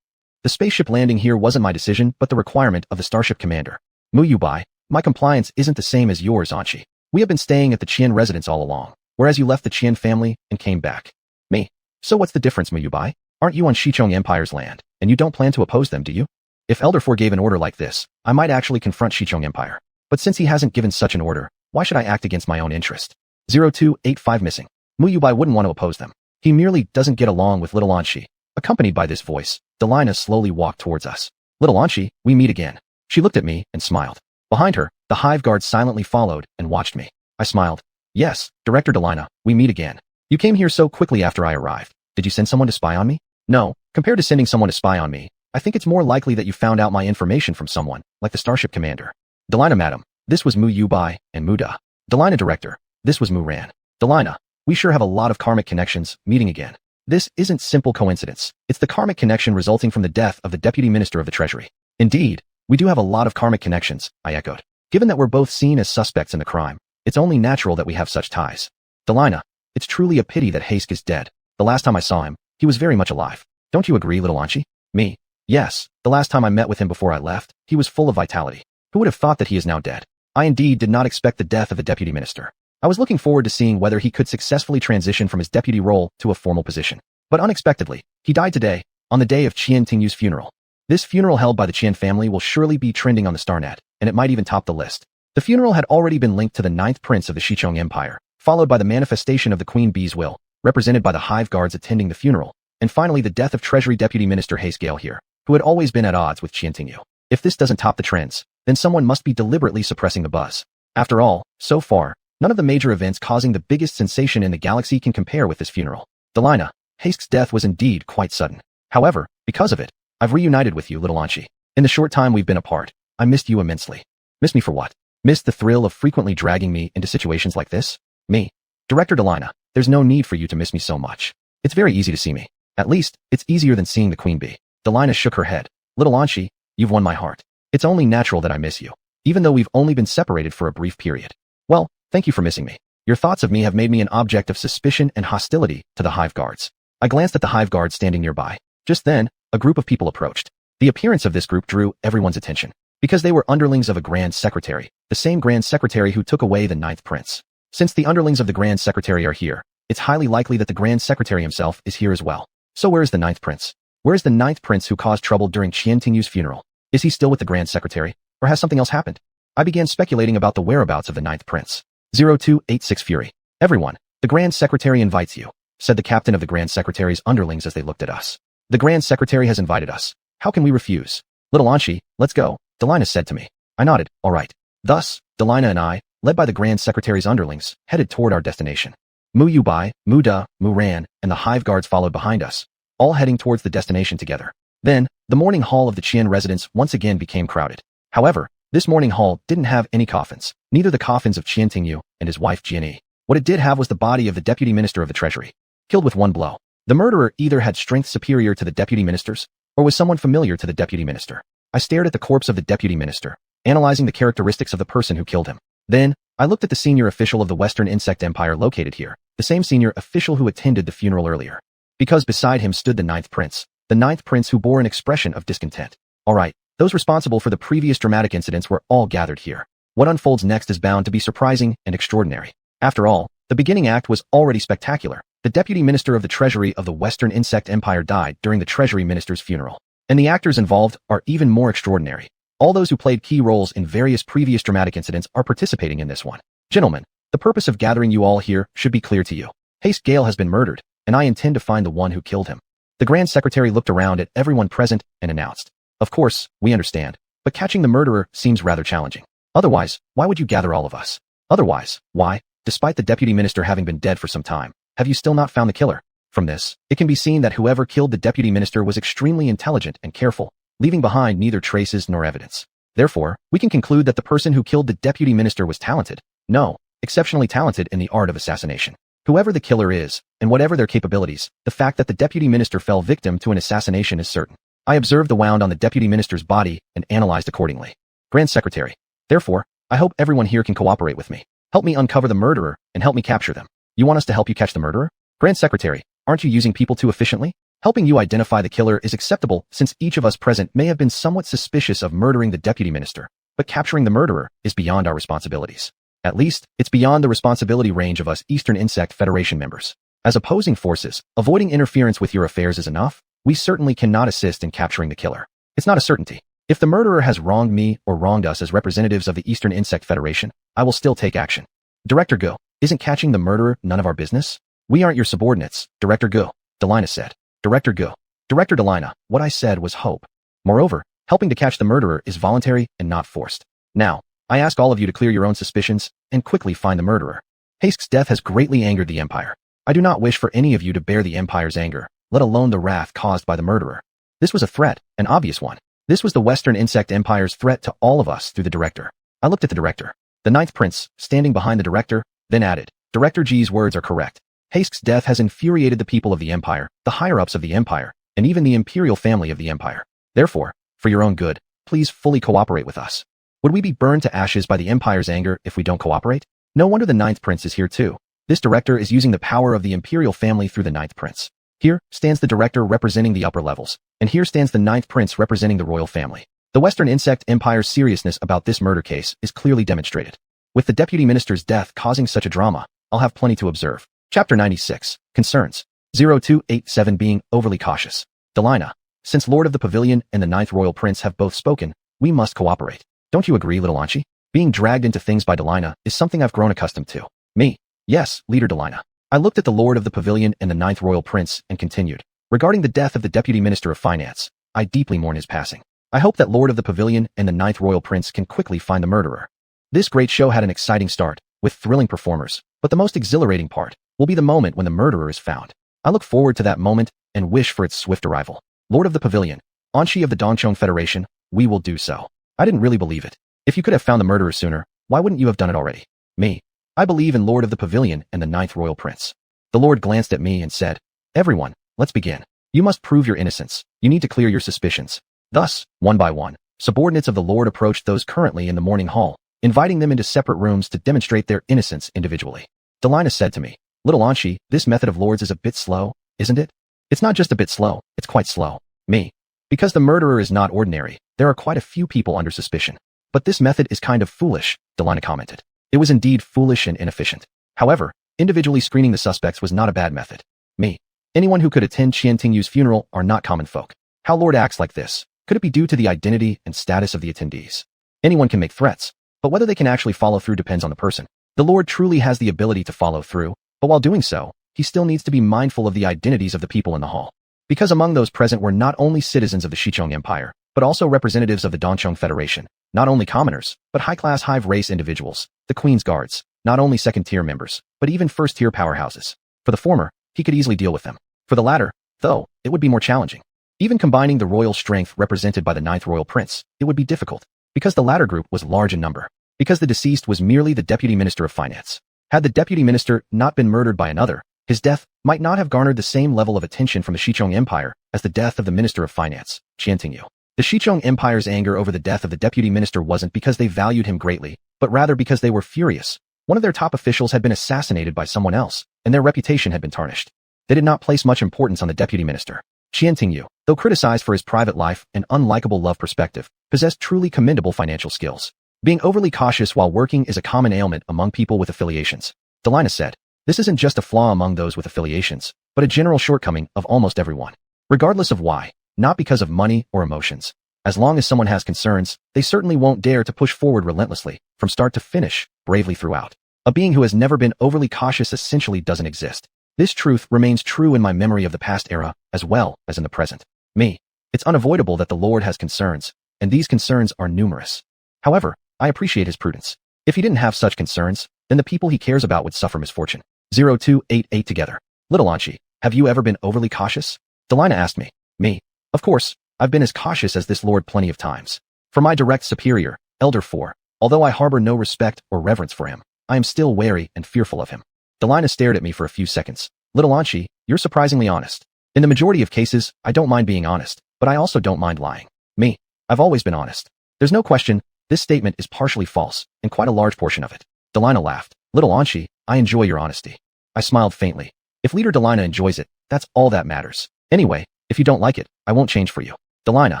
The spaceship landing here wasn't my decision, but the requirement of the starship commander. Mu Yubai, my compliance isn't the same as yours, Anchi. We have been staying at the Qian residence all along, whereas you left the Qian family and came back. Me. So what's the difference, Mu Yubai? Aren't you on Shichong Empire's land, and you don't plan to oppose them, do you? If Elder Four gave an order like this, I might actually confront Shichong Empire. But since he hasn't given such an order, why should I act against my own interest? 0285 missing. Mu Yubai wouldn't want to oppose them. He merely doesn't get along with little Anchi. Accompanied by this voice, Delina slowly walked towards us. Little Anchi, we meet again. She looked at me and smiled. Behind her, the hive guard silently followed and watched me. I smiled. Yes, Director Delina, we meet again. You came here so quickly after I arrived. Did you send someone to spy on me? No, compared to sending someone to spy on me, I think it's more likely that you found out my information from someone, like the starship commander. Delina madam, this was Mu Yubai and Muda. Delina director, this was Mu Ran. Delina, we sure have a lot of karmic connections, meeting again. This isn't simple coincidence. It's the karmic connection resulting from the death of the Deputy Minister of the Treasury. Indeed, we do have a lot of karmic connections, I echoed. Given that we're both seen as suspects in the crime, it's only natural that we have such ties. Delina, it's truly a pity that Haysk is dead. The last time I saw him, he was very much alive. Don't you agree, little Anchi? Me? Yes, the last time I met with him before I left, he was full of vitality. Who would have thought that he is now dead? I indeed did not expect the death of the Deputy Minister. I was looking forward to seeing whether he could successfully transition from his deputy role to a formal position. But unexpectedly, he died today, on the day of Qian Tingyu's funeral. This funeral held by the Qian family will surely be trending on the Starnet, and it might even top the list. The funeral had already been linked to the 9th prince of the Shichong Empire, followed by the manifestation of the Queen Bee's will, represented by the hive guards attending the funeral, and finally the death of Treasury Deputy Minister Haysk here, who had always been at odds with Qian Tingyu. If this doesn't top the trends, then someone must be deliberately suppressing the buzz. After all, so far, none of the major events causing the biggest sensation in the galaxy can compare with this funeral. Delina, Haysk's death was indeed quite sudden. However, because of it, I've reunited with you, little Anchi. In the short time we've been apart, I missed you immensely. Miss me for what? Missed the thrill of frequently dragging me into situations like this? Me? Director Delina, there's no need for you to miss me so much. It's very easy to see me. At least, it's easier than seeing the Queen Bee. Delina shook her head. Little Anchi, you've won my heart. It's only natural that I miss you, even though we've only been separated for a brief period. Well, thank you for missing me. Your thoughts of me have made me an object of suspicion and hostility to the hive guards. I glanced at the hive guards standing nearby. Just then, a group of people approached. The appearance of this group drew everyone's attention, because they were underlings of a Grand Secretary, the same Grand Secretary who took away the 9th prince. Since the underlings of the Grand Secretary are here, it's highly likely that the Grand Secretary himself is here as well. So where is the 9th prince? Where is the 9th prince who caused trouble during Qian Tingyu's funeral? Is he still with the Grand Secretary, or has something else happened? I began speculating about the whereabouts of the 9th prince. 0286 Fury. Everyone, the Grand Secretary invites you, said the captain of the Grand Secretary's underlings as they looked at us. The Grand Secretary has invited us. How can we refuse? Little Anchi, let's go, Delina said to me. I nodded, all right. Thus, Delina and I, led by the Grand Secretary's underlings, headed toward our destination. Mu Yubai, Mu Da, Mu Ran, and the hive guards followed behind us, all heading towards the destination together. Then, the morning hall of the Qian residence once again became crowded. However, this morning hall didn't have any coffins, neither the coffins of Qian Tingyu and his wife Jianyi. What it did have was the body of the Deputy Minister of the Treasury, killed with one blow. The murderer either had strength superior to the Deputy Minister's, or was someone familiar to the Deputy Minister. I stared at the corpse of the Deputy Minister, analyzing the characteristics of the person who killed him. Then, I looked at the senior official of the Western Insect Empire located here, the same senior official who attended the funeral earlier. Because beside him stood the 9th prince, the 9th prince who bore an expression of discontent. All right, those responsible for the previous dramatic incidents were all gathered here. What unfolds next is bound to be surprising and extraordinary. After all, the beginning act was already spectacular. The Deputy Minister of the Treasury of the Western Insect Empire died during the Treasury Minister's funeral. And the actors involved are even more extraordinary. All those who played key roles in various previous dramatic incidents are participating in this one. Gentlemen, the purpose of gathering you all here should be clear to you. Haysk Gale has been murdered, and I intend to find the one who killed him. The Grand Secretary looked around at everyone present and announced, of course, we understand, but catching the murderer seems rather challenging. Otherwise, why would you gather all of us? Otherwise, why, despite the Deputy Minister having been dead for some time, have you still not found the killer? From this, it can be seen that whoever killed the Deputy Minister was extremely intelligent and careful, leaving behind neither traces nor evidence. Therefore, we can conclude that the person who killed the Deputy Minister was talented. No, exceptionally talented in the art of assassination. Whoever the killer is, and whatever their capabilities, the fact that the Deputy Minister fell victim to an assassination is certain. I observed the wound on the Deputy Minister's body and analyzed accordingly. Grand Secretary. Therefore, I hope everyone here can cooperate with me. Help me uncover the murderer and help me capture them. You want us to help you catch the murderer? Grand Secretary, aren't you using people too efficiently? Helping you identify the killer is acceptable since each of us present may have been somewhat suspicious of murdering the deputy minister, but capturing the murderer is beyond our responsibilities. At least, it's beyond the responsibility range of us Eastern Insect Federation members. As opposing forces, avoiding interference with your affairs is enough. We certainly cannot assist in capturing the killer. It's not a certainty. If the murderer has wronged me or wronged us as representatives of the Eastern Insect Federation, I will still take action. Director Go, isn't catching the murderer none of our business? We aren't your subordinates, Director Go, Delina said. Director Go. Director Delina, what I said was hope. Moreover, helping to catch the murderer is voluntary and not forced. Now, I ask all of you to clear your own suspicions and quickly find the murderer. Hask's death has greatly angered the Empire. I do not wish for any of you to bear the Empire's anger, let alone the wrath caused by the murderer. This was a threat, an obvious one. This was the Western Insect Empire's threat to all of us through the director. I looked at the director. The Ninth Prince, standing behind the director, then added, Director G's words are correct. Hask's death has infuriated the people of the Empire, the higher-ups of the Empire, and even the imperial family of the Empire. Therefore, for your own good, please fully cooperate with us. Would we be burned to ashes by the Empire's anger if we don't cooperate? No wonder the Ninth Prince is here too. This director is using the power of the imperial family through the Ninth Prince. Here stands the director representing the upper levels, and here stands the Ninth Prince representing the royal family. The Western Insect Empire's seriousness about this murder case is clearly demonstrated. With the deputy minister's death causing such a drama, I'll have plenty to observe. Chapter 96. Concerns. 0287 Being overly cautious. Delina, since Lord of the Pavilion and the Ninth Royal Prince have both spoken, we must cooperate. Don't you agree, little Anchi? Being dragged into things by Delina is something I've grown accustomed to. Me? Yes, Leader Delina. I looked at the Lord of the Pavilion and the Ninth Royal Prince and continued. Regarding the death of the Deputy Minister of Finance, I deeply mourn his passing. I hope that Lord of the Pavilion and the Ninth Royal Prince can quickly find the murderer. This great show had an exciting start, with thrilling performers, but the most exhilarating part will be the moment when the murderer is found. I look forward to that moment and wish for its swift arrival. Lord of the Pavilion, Anchi of the Dongchong Federation, we will do so. I didn't really believe it. If you could have found the murderer sooner, why wouldn't you have done it already? Me. I believe in Lord of the Pavilion and the Ninth Royal Prince. The Lord glanced at me and said, Everyone, let's begin. You must prove your innocence. You need to clear your suspicions. Thus, one by one, subordinates of the Lord approached those currently in the morning hall, inviting them into separate rooms to demonstrate their innocence individually. Delina said to me, Little Anchi, this method of Lord's is a bit slow, isn't it? It's not just a bit slow, it's quite slow. Me. Because the murderer is not ordinary, there are quite a few people under suspicion. But this method is kind of foolish, Delina commented. It was indeed foolish and inefficient. However, individually screening the suspects was not a bad method. Me. Anyone who could attend Qian Tingyu's funeral are not common folk. How Lord acts like this? Could it be due to the identity and status of the attendees? Anyone can make threats, but whether they can actually follow through depends on the person. The Lord truly has the ability to follow through, but while doing so, he still needs to be mindful of the identities of the people in the hall. Because among those present were not only citizens of the Xichong Empire, but also representatives of the Dongchong Federation, not only commoners, but high-class hive race individuals, the Queen's Guards, not only second-tier members, but even first-tier powerhouses. For the former, he could easily deal with them. For the latter, though, it would be more challenging. Even combining the royal strength represented by the Ninth Royal Prince, it would be difficult, because the latter group was large in number, because the deceased was merely the Deputy Minister of Finance. Had the Deputy Minister not been murdered by another, his death might not have garnered the same level of attention from the Xichong Empire as the death of the Minister of Finance, Qian Tingyu. The Xichong Empire's anger over the death of the Deputy Minister wasn't because they valued him greatly, but rather because they were furious. One of their top officials had been assassinated by someone else, and their reputation had been tarnished. They did not place much importance on the Deputy Minister. Qian Tingyu, though criticized for his private life and unlikable love perspective, possessed truly commendable financial skills. Being overly cautious while working is a common ailment among people with affiliations. Delina said, this isn't just a flaw among those with affiliations, but a general shortcoming of almost everyone. Regardless of why, not because of money or emotions. As long as someone has concerns, they certainly won't dare to push forward relentlessly, from start to finish, bravely throughout. A being who has never been overly cautious essentially doesn't exist. This truth remains true in my memory of the past era, as well as in the present. Me. It's unavoidable that the Lord has concerns, and these concerns are numerous. However, I appreciate his prudence. If he didn't have such concerns, then the people he cares about would suffer misfortune. 0288 together. Little Anchi, have you ever been overly cautious? Delina asked me. Me. Of course, I've been as cautious as this Lord plenty of times. For my direct superior, Elder 4, although I harbor no respect or reverence for him, I am still wary and fearful of him. Delina stared at me for a few seconds. Little Anchi, you're surprisingly honest. In the majority of cases, I don't mind being honest, but I also don't mind lying. Me. I've always been honest. There's no question, this statement is partially false, and quite a large portion of it. Delina laughed. Little Anshi, I enjoy your honesty. I smiled faintly. If Leader Delina enjoys it, that's all that matters. Anyway, if you don't like it, I won't change for you. Delina,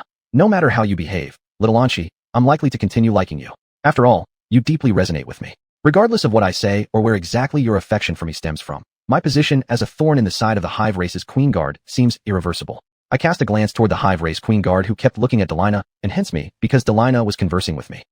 no matter how you behave, Little Anshi, I'm likely to continue liking you. After all, you deeply resonate with me. Regardless of what I say or where exactly your affection for me stems from, my position as a thorn in the side of the Hive Race's Queen Guard seems irreversible. I cast a glance toward the Hive Race Queen Guard who kept looking at Delina and hence me because Delina was conversing with me.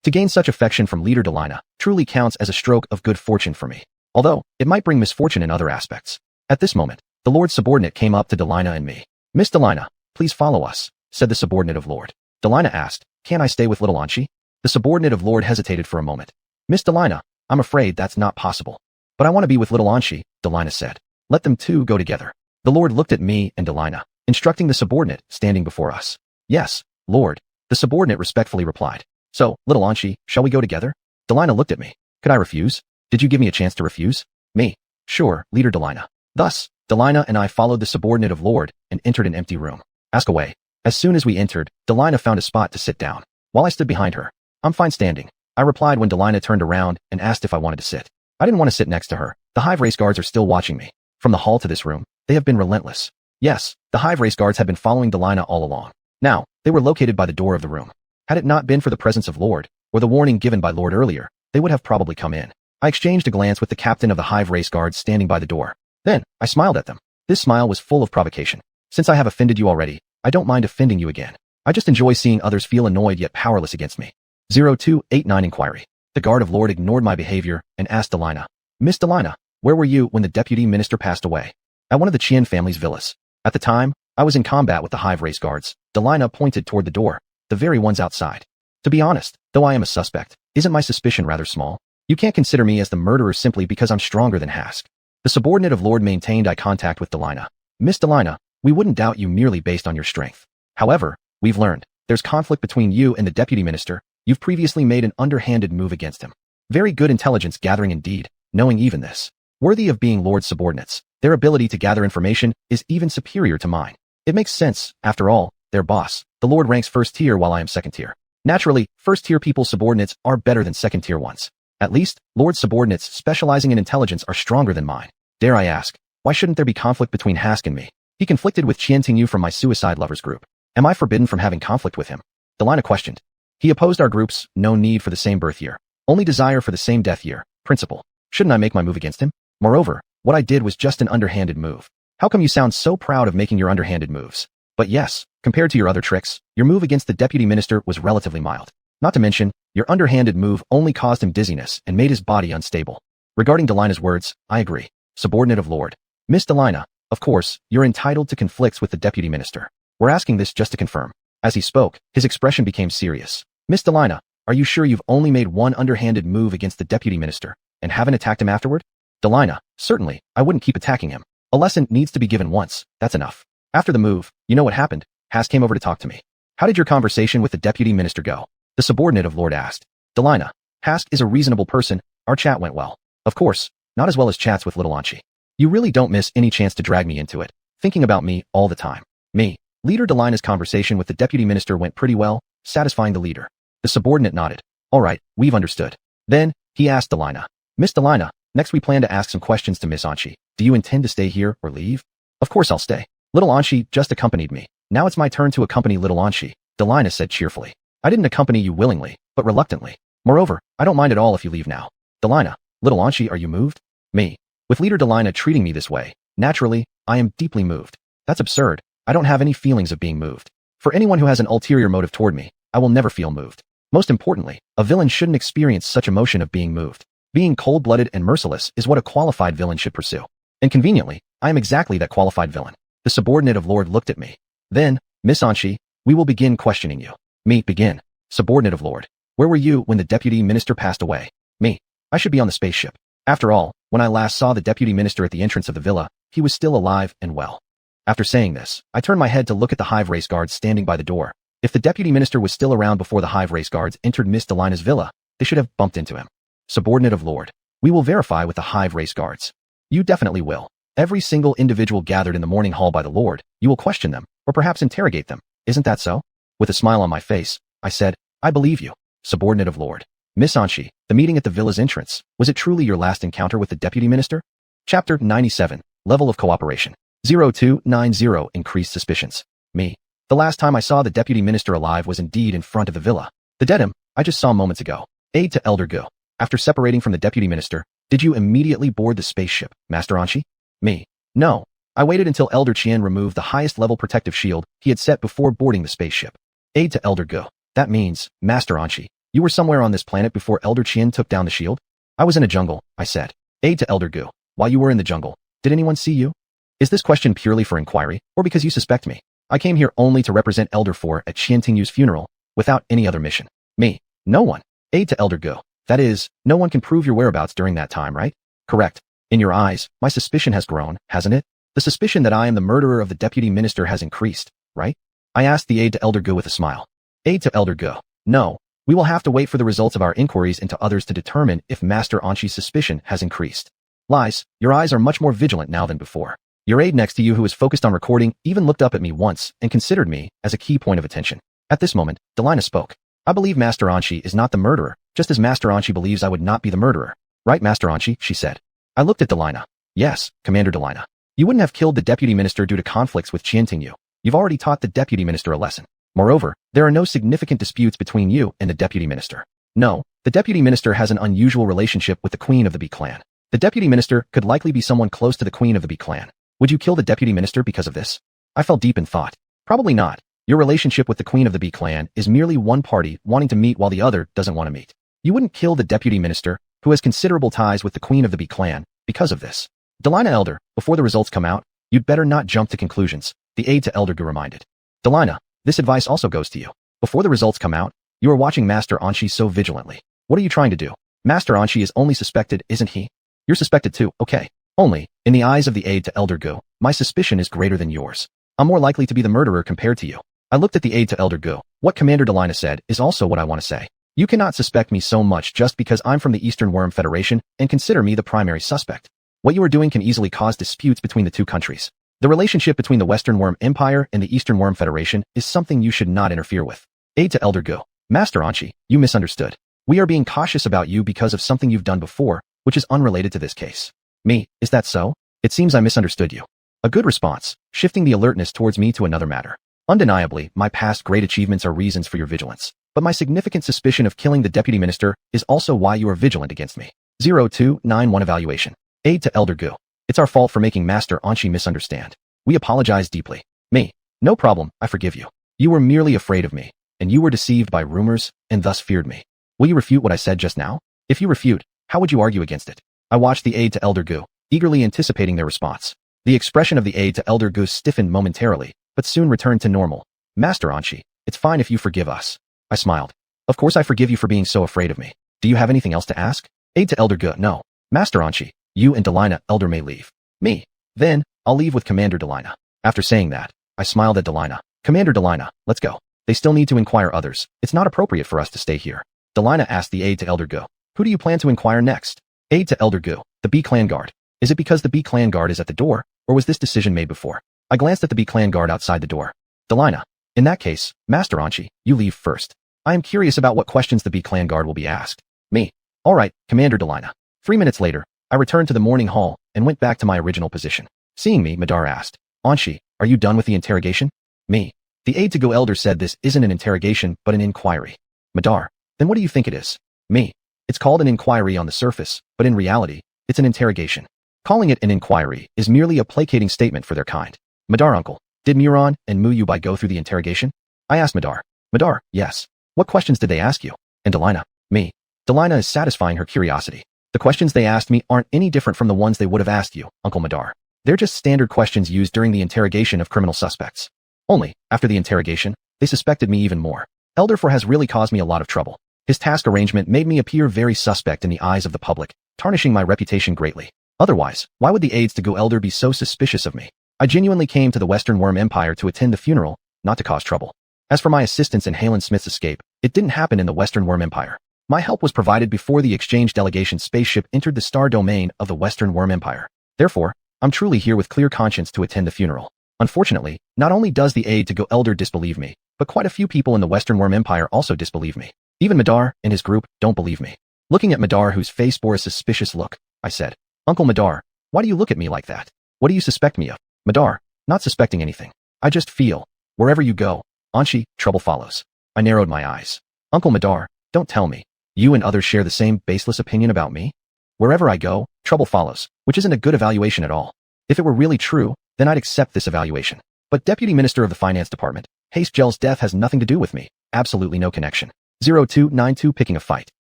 To gain such affection from Leader Delina truly counts as a stroke of good fortune for me, although it might bring misfortune in other aspects. At this moment, the Lord's subordinate came up to Delina and me. Miss Delina, please follow us, said the subordinate of Lord. Delina asked, can I stay with Little Anshi? The subordinate of Lord hesitated for a moment. Miss Delina, I'm afraid that's not possible. But I want to be with Little Anshi, Delina said. Let them two go together. The Lord looked at me and Delina, instructing the subordinate standing before us. Yes, Lord, the subordinate respectfully replied. So, Little Anshi, shall we go together? Delina looked at me. Could I refuse? Did you give me a chance to refuse? Me. Sure, Leader Delina. Thus, Delina and I followed the subordinate of Lord and entered an empty room. Ask away. As soon as we entered, Delina found a spot to sit down. While I stood behind her, I'm fine standing, I replied when Delina turned around and asked if I wanted to sit. I didn't want to sit next to her. The Hive Race guards are still watching me. From the hall to this room, they have been relentless. Yes, the Hive Race guards had been following Delina all along. Now, they were located by the door of the room. Had it not been for the presence of Lord, or the warning given by Lord earlier, they would have probably come in. I exchanged a glance with the captain of the Hive Race guards standing by the door. Then, I smiled at them. This smile was full of provocation. Since I have offended you already, I don't mind offending you again. I just enjoy seeing others feel annoyed yet powerless against me. 0289 Inquiry. The guard of Lord ignored my behavior and asked Delina, Miss Delina, where were you when the deputy minister passed away? At one of the Qian family's villas. At the time, I was in combat with the Hive Race guards. Delina pointed toward the door, the very ones outside. To be honest, though I am a suspect, isn't my suspicion rather small? You can't consider me as the murderer simply because I'm stronger than Hask. The subordinate of Lord maintained eye contact with Delina. Miss Delina, we wouldn't doubt you merely based on your strength. However, we've learned, there's conflict between you and the deputy minister. You've previously made an underhanded move against him. Very good intelligence gathering indeed, knowing even this. Worthy of being Lord's subordinates, their ability to gather information is even superior to mine. It makes sense, after all, their boss, the Lord ranks first tier while I am second tier. Naturally, first-tier people's subordinates are better than second-tier ones. At least, Lord's subordinates specializing in intelligence are stronger than mine. Dare I ask, why shouldn't there be conflict between Hask and me? He conflicted with Qian Tingyu from my suicide lovers group. Am I forbidden from having conflict with him? Delina questioned. He opposed our groups, no need for the same birth year. Only desire for the same death year. Principle. Shouldn't I make my move against him? Moreover, what I did was just an underhanded move. How come you sound so proud of making your underhanded moves? But yes, compared to your other tricks, your move against the deputy minister was relatively mild. Not to mention, your underhanded move only caused him dizziness and made his body unstable. Regarding Delina's words, I agree. Subordinate of Lord. Miss Delina, of course, you're entitled to conflicts with the deputy minister. We're asking this just to confirm. As he spoke, his expression became serious. Miss Delina, are you sure you've only made one underhanded move against the deputy minister and haven't attacked him afterward? Delina, certainly, I wouldn't keep attacking him. A lesson needs to be given once, that's enough. After the move, you know what happened? Hask came over to talk to me. How did your conversation with the deputy minister go? The subordinate of Lord asked. Delina, Hask is a reasonable person. Our chat went well. Of course, not as well as chats with Little Anshi. You really don't miss any chance to drag me into it, thinking about me all the time. Me. Leader Delina's conversation with the deputy minister went pretty well, satisfying the leader. The subordinate nodded. All right, we've understood. Then, he asked Delina. Miss Delina, next we plan to ask some questions to Miss Anshi. Do you intend to stay here or leave? Of course I'll stay. Little Anshi just accompanied me. Now it's my turn to accompany Little Anshi, Delina said cheerfully. I didn't accompany you willingly, but reluctantly. Moreover, I don't mind at all if you leave now. Delina, Little Anshi, are you moved? Me. With Leader Delina treating me this way, naturally, I am deeply moved. That's absurd. I don't have any feelings of being moved. For anyone who has an ulterior motive toward me, I will never feel moved. Most importantly, a villain shouldn't experience such emotion of being moved. Being cold-blooded and merciless is what a qualified villain should pursue. And conveniently, I am exactly that qualified villain. The subordinate of Lord looked at me. Then, Miss Anshi, we will begin questioning you. Me, begin. Subordinate of Lord. Where were you when the deputy minister passed away? Me. I should be on the spaceship. After all, when I last saw the deputy minister at the entrance of the villa, he was still alive and well. After saying this, I turned my head to look at the Hive Race guards standing by the door. If the deputy minister was still around before the Hive Race guards entered Miss Delina's villa, they should have bumped into him. Subordinate of Lord. We will verify with the Hive Race guards. You definitely will. Every single individual gathered in the morning hall by the Lord, you will question them, or perhaps interrogate them. Isn't that so? With a smile on my face, I said, I believe you. Subordinate of Lord. Miss Anshi, the meeting at the villa's entrance, was it truly your last encounter with the deputy minister? Chapter 97, Level of Cooperation. 0290 Increased Suspicions. Me. The last time I saw the deputy minister alive was indeed in front of the villa. The dead I just saw moments ago. Aide to Elder Gu. After separating from the deputy minister, did you immediately board the spaceship, Master Anshi? Me. No. I waited until Elder Qian removed the highest level protective shield he had set before boarding the spaceship. Aide to Elder Gu. That means, Master Anshi, you were somewhere on this planet before Elder Qian took down the shield? I was in a jungle, I said. Aide to Elder Gu. While you were in the jungle, did anyone see you? Is this question purely for inquiry, or because you suspect me? I came here only to represent Elder 4 at Qian Tingyu's funeral, without any other mission. Me. No one. Aide to Elder Gu. That is, no one can prove your whereabouts during that time, right? Correct. In your eyes, my suspicion has grown, hasn't it? The suspicion that I am the murderer of the deputy minister has increased, right? I asked the aide to Elder Gu with a smile. Aide to Elder Gu. No. We will have to wait for the results of our inquiries into others to determine if Master Anshi's suspicion has increased. Lies, your eyes are much more vigilant now than before. Your aide next to you who is focused on recording even looked up at me once and considered me as a key point of attention. At this moment, Delina spoke. I believe Master Anshi is not the murderer, just as Master Anshi believes I would not be the murderer. Right, Master Anshi, she said. I looked at Delina. Yes, Commander Delina. You wouldn't have killed the deputy minister due to conflicts with Qian Tingyu. You've already taught the deputy minister a lesson. Moreover, there are no significant disputes between you and the deputy minister. No, the deputy minister has an unusual relationship with the queen of the Bee clan. The deputy minister could likely be someone close to the queen of the Bee clan. Would you kill the deputy minister because of this? I fell deep in thought. Probably not. Your relationship with the queen of the Bee clan is merely one party wanting to meet while the other doesn't want to meet. You wouldn't kill the deputy minister, who has considerable ties with the queen of the Bee clan, because of this. Delina Elder, before the results come out, you'd better not jump to conclusions, the aide to Elder Gu reminded. Delina, this advice also goes to you. Before the results come out, you are watching Master Anshi so vigilantly. What are you trying to do? Master Anshi is only suspected, isn't he? You're suspected too, okay. Only, in the eyes of the aide to Elder Gu, my suspicion is greater than yours. I'm more likely to be the murderer compared to you. I looked at the aide to Elder Gu. What Commander Delina said is also what I want to say. You cannot suspect me so much just because I'm from the Eastern Worm Federation and consider me the primary suspect. What you are doing can easily cause disputes between the two countries. The relationship between the Western Worm Empire and the Eastern Worm Federation is something you should not interfere with. Aide to Elder Gu. Master Anshi, you misunderstood. We are being cautious about you because of something you've done before, which is unrelated to this case. Me, is that so? It seems I misunderstood you. A good response, shifting the alertness towards me to another matter. Undeniably, my past great achievements are reasons for your vigilance. But my significant suspicion of killing the deputy minister is also why you are vigilant against me. 0291 Evaluation. Aide to Elder Gu. It's our fault for making Master Anshi misunderstand. We apologize deeply. Me. No problem, I forgive you. You were merely afraid of me, and you were deceived by rumors, and thus feared me. Will you refute what I said just now? If you refute, how would you argue against it? I watched the aide to Elder Gu, eagerly anticipating their response. The expression of the aide to Elder Gu stiffened momentarily, but soon returned to normal. Master Anshi, it's fine if you forgive us. I smiled. Of course I forgive you for being so afraid of me. Do you have anything else to ask? Aide to Elder Gu. No. Master Anshi, you and Delina Elder may leave. Me. Then, I'll leave with Commander Delina. After saying that, I smiled at Delina. Commander Delina, let's go. They still need to inquire others. It's not appropriate for us to stay here. Delina asked the aide to Elder Gu. Who do you plan to inquire next? Aide to Elder Gu. The Bee clan guard. Is it because the Bee clan guard is at the door, or was this decision made before? I glanced at the Bee clan guard outside the door. Delina. In that case, Master Anshi, you leave first. I am curious about what questions the Bee clan guard will be asked. Me. All right, Commander Delina. 3 minutes later, I returned to the morning hall and went back to my original position. Seeing me, Madar asked, Anshi, are you done with the interrogation? Me. The aide to Gu Elder said this isn't an interrogation but an inquiry. Madar. Then what do you think it is? Me. It's called an inquiry on the surface, but in reality, it's an interrogation. Calling it an inquiry is merely a placating statement for their kind. Madar uncle, did Muron and Mu Yubai go through the interrogation? I asked Madar. Madar, yes. What questions did they ask you? And Delina. Me. Delina is satisfying her curiosity. The questions they asked me aren't any different from the ones they would have asked you, Uncle Madar. They're just standard questions used during the interrogation of criminal suspects. Only, after the interrogation, they suspected me even more. Elder 4 has really caused me a lot of trouble. His task arrangement made me appear very suspect in the eyes of the public, tarnishing my reputation greatly. Otherwise, why would the aides to Gu Elder be so suspicious of me? I genuinely came to the Western Worm Empire to attend the funeral, not to cause trouble. As for my assistance in Halen Smith's escape, it didn't happen in the Western Worm Empire. My help was provided before the exchange delegation spaceship entered the star domain of the Western Worm Empire. Therefore, I'm truly here with clear conscience to attend the funeral. Unfortunately, not only does the aide to Gu Elder disbelieve me, but quite a few people in the Western Worm Empire also disbelieve me. Even Madar and his group don't believe me. Looking at Madar, whose face bore a suspicious look, I said, Uncle Madar, why do you look at me like that? What do you suspect me of? Madar, not suspecting anything. I just feel, wherever you go, Anshi, trouble follows. I narrowed my eyes. Uncle Madar, don't tell me. You and others share the same baseless opinion about me? Wherever I go, trouble follows, which isn't a good evaluation at all. If it were really true, then I'd accept this evaluation. But Deputy Minister of the Finance Department, Haste Gel's death has nothing to do with me. Absolutely no connection. 0292 picking a fight.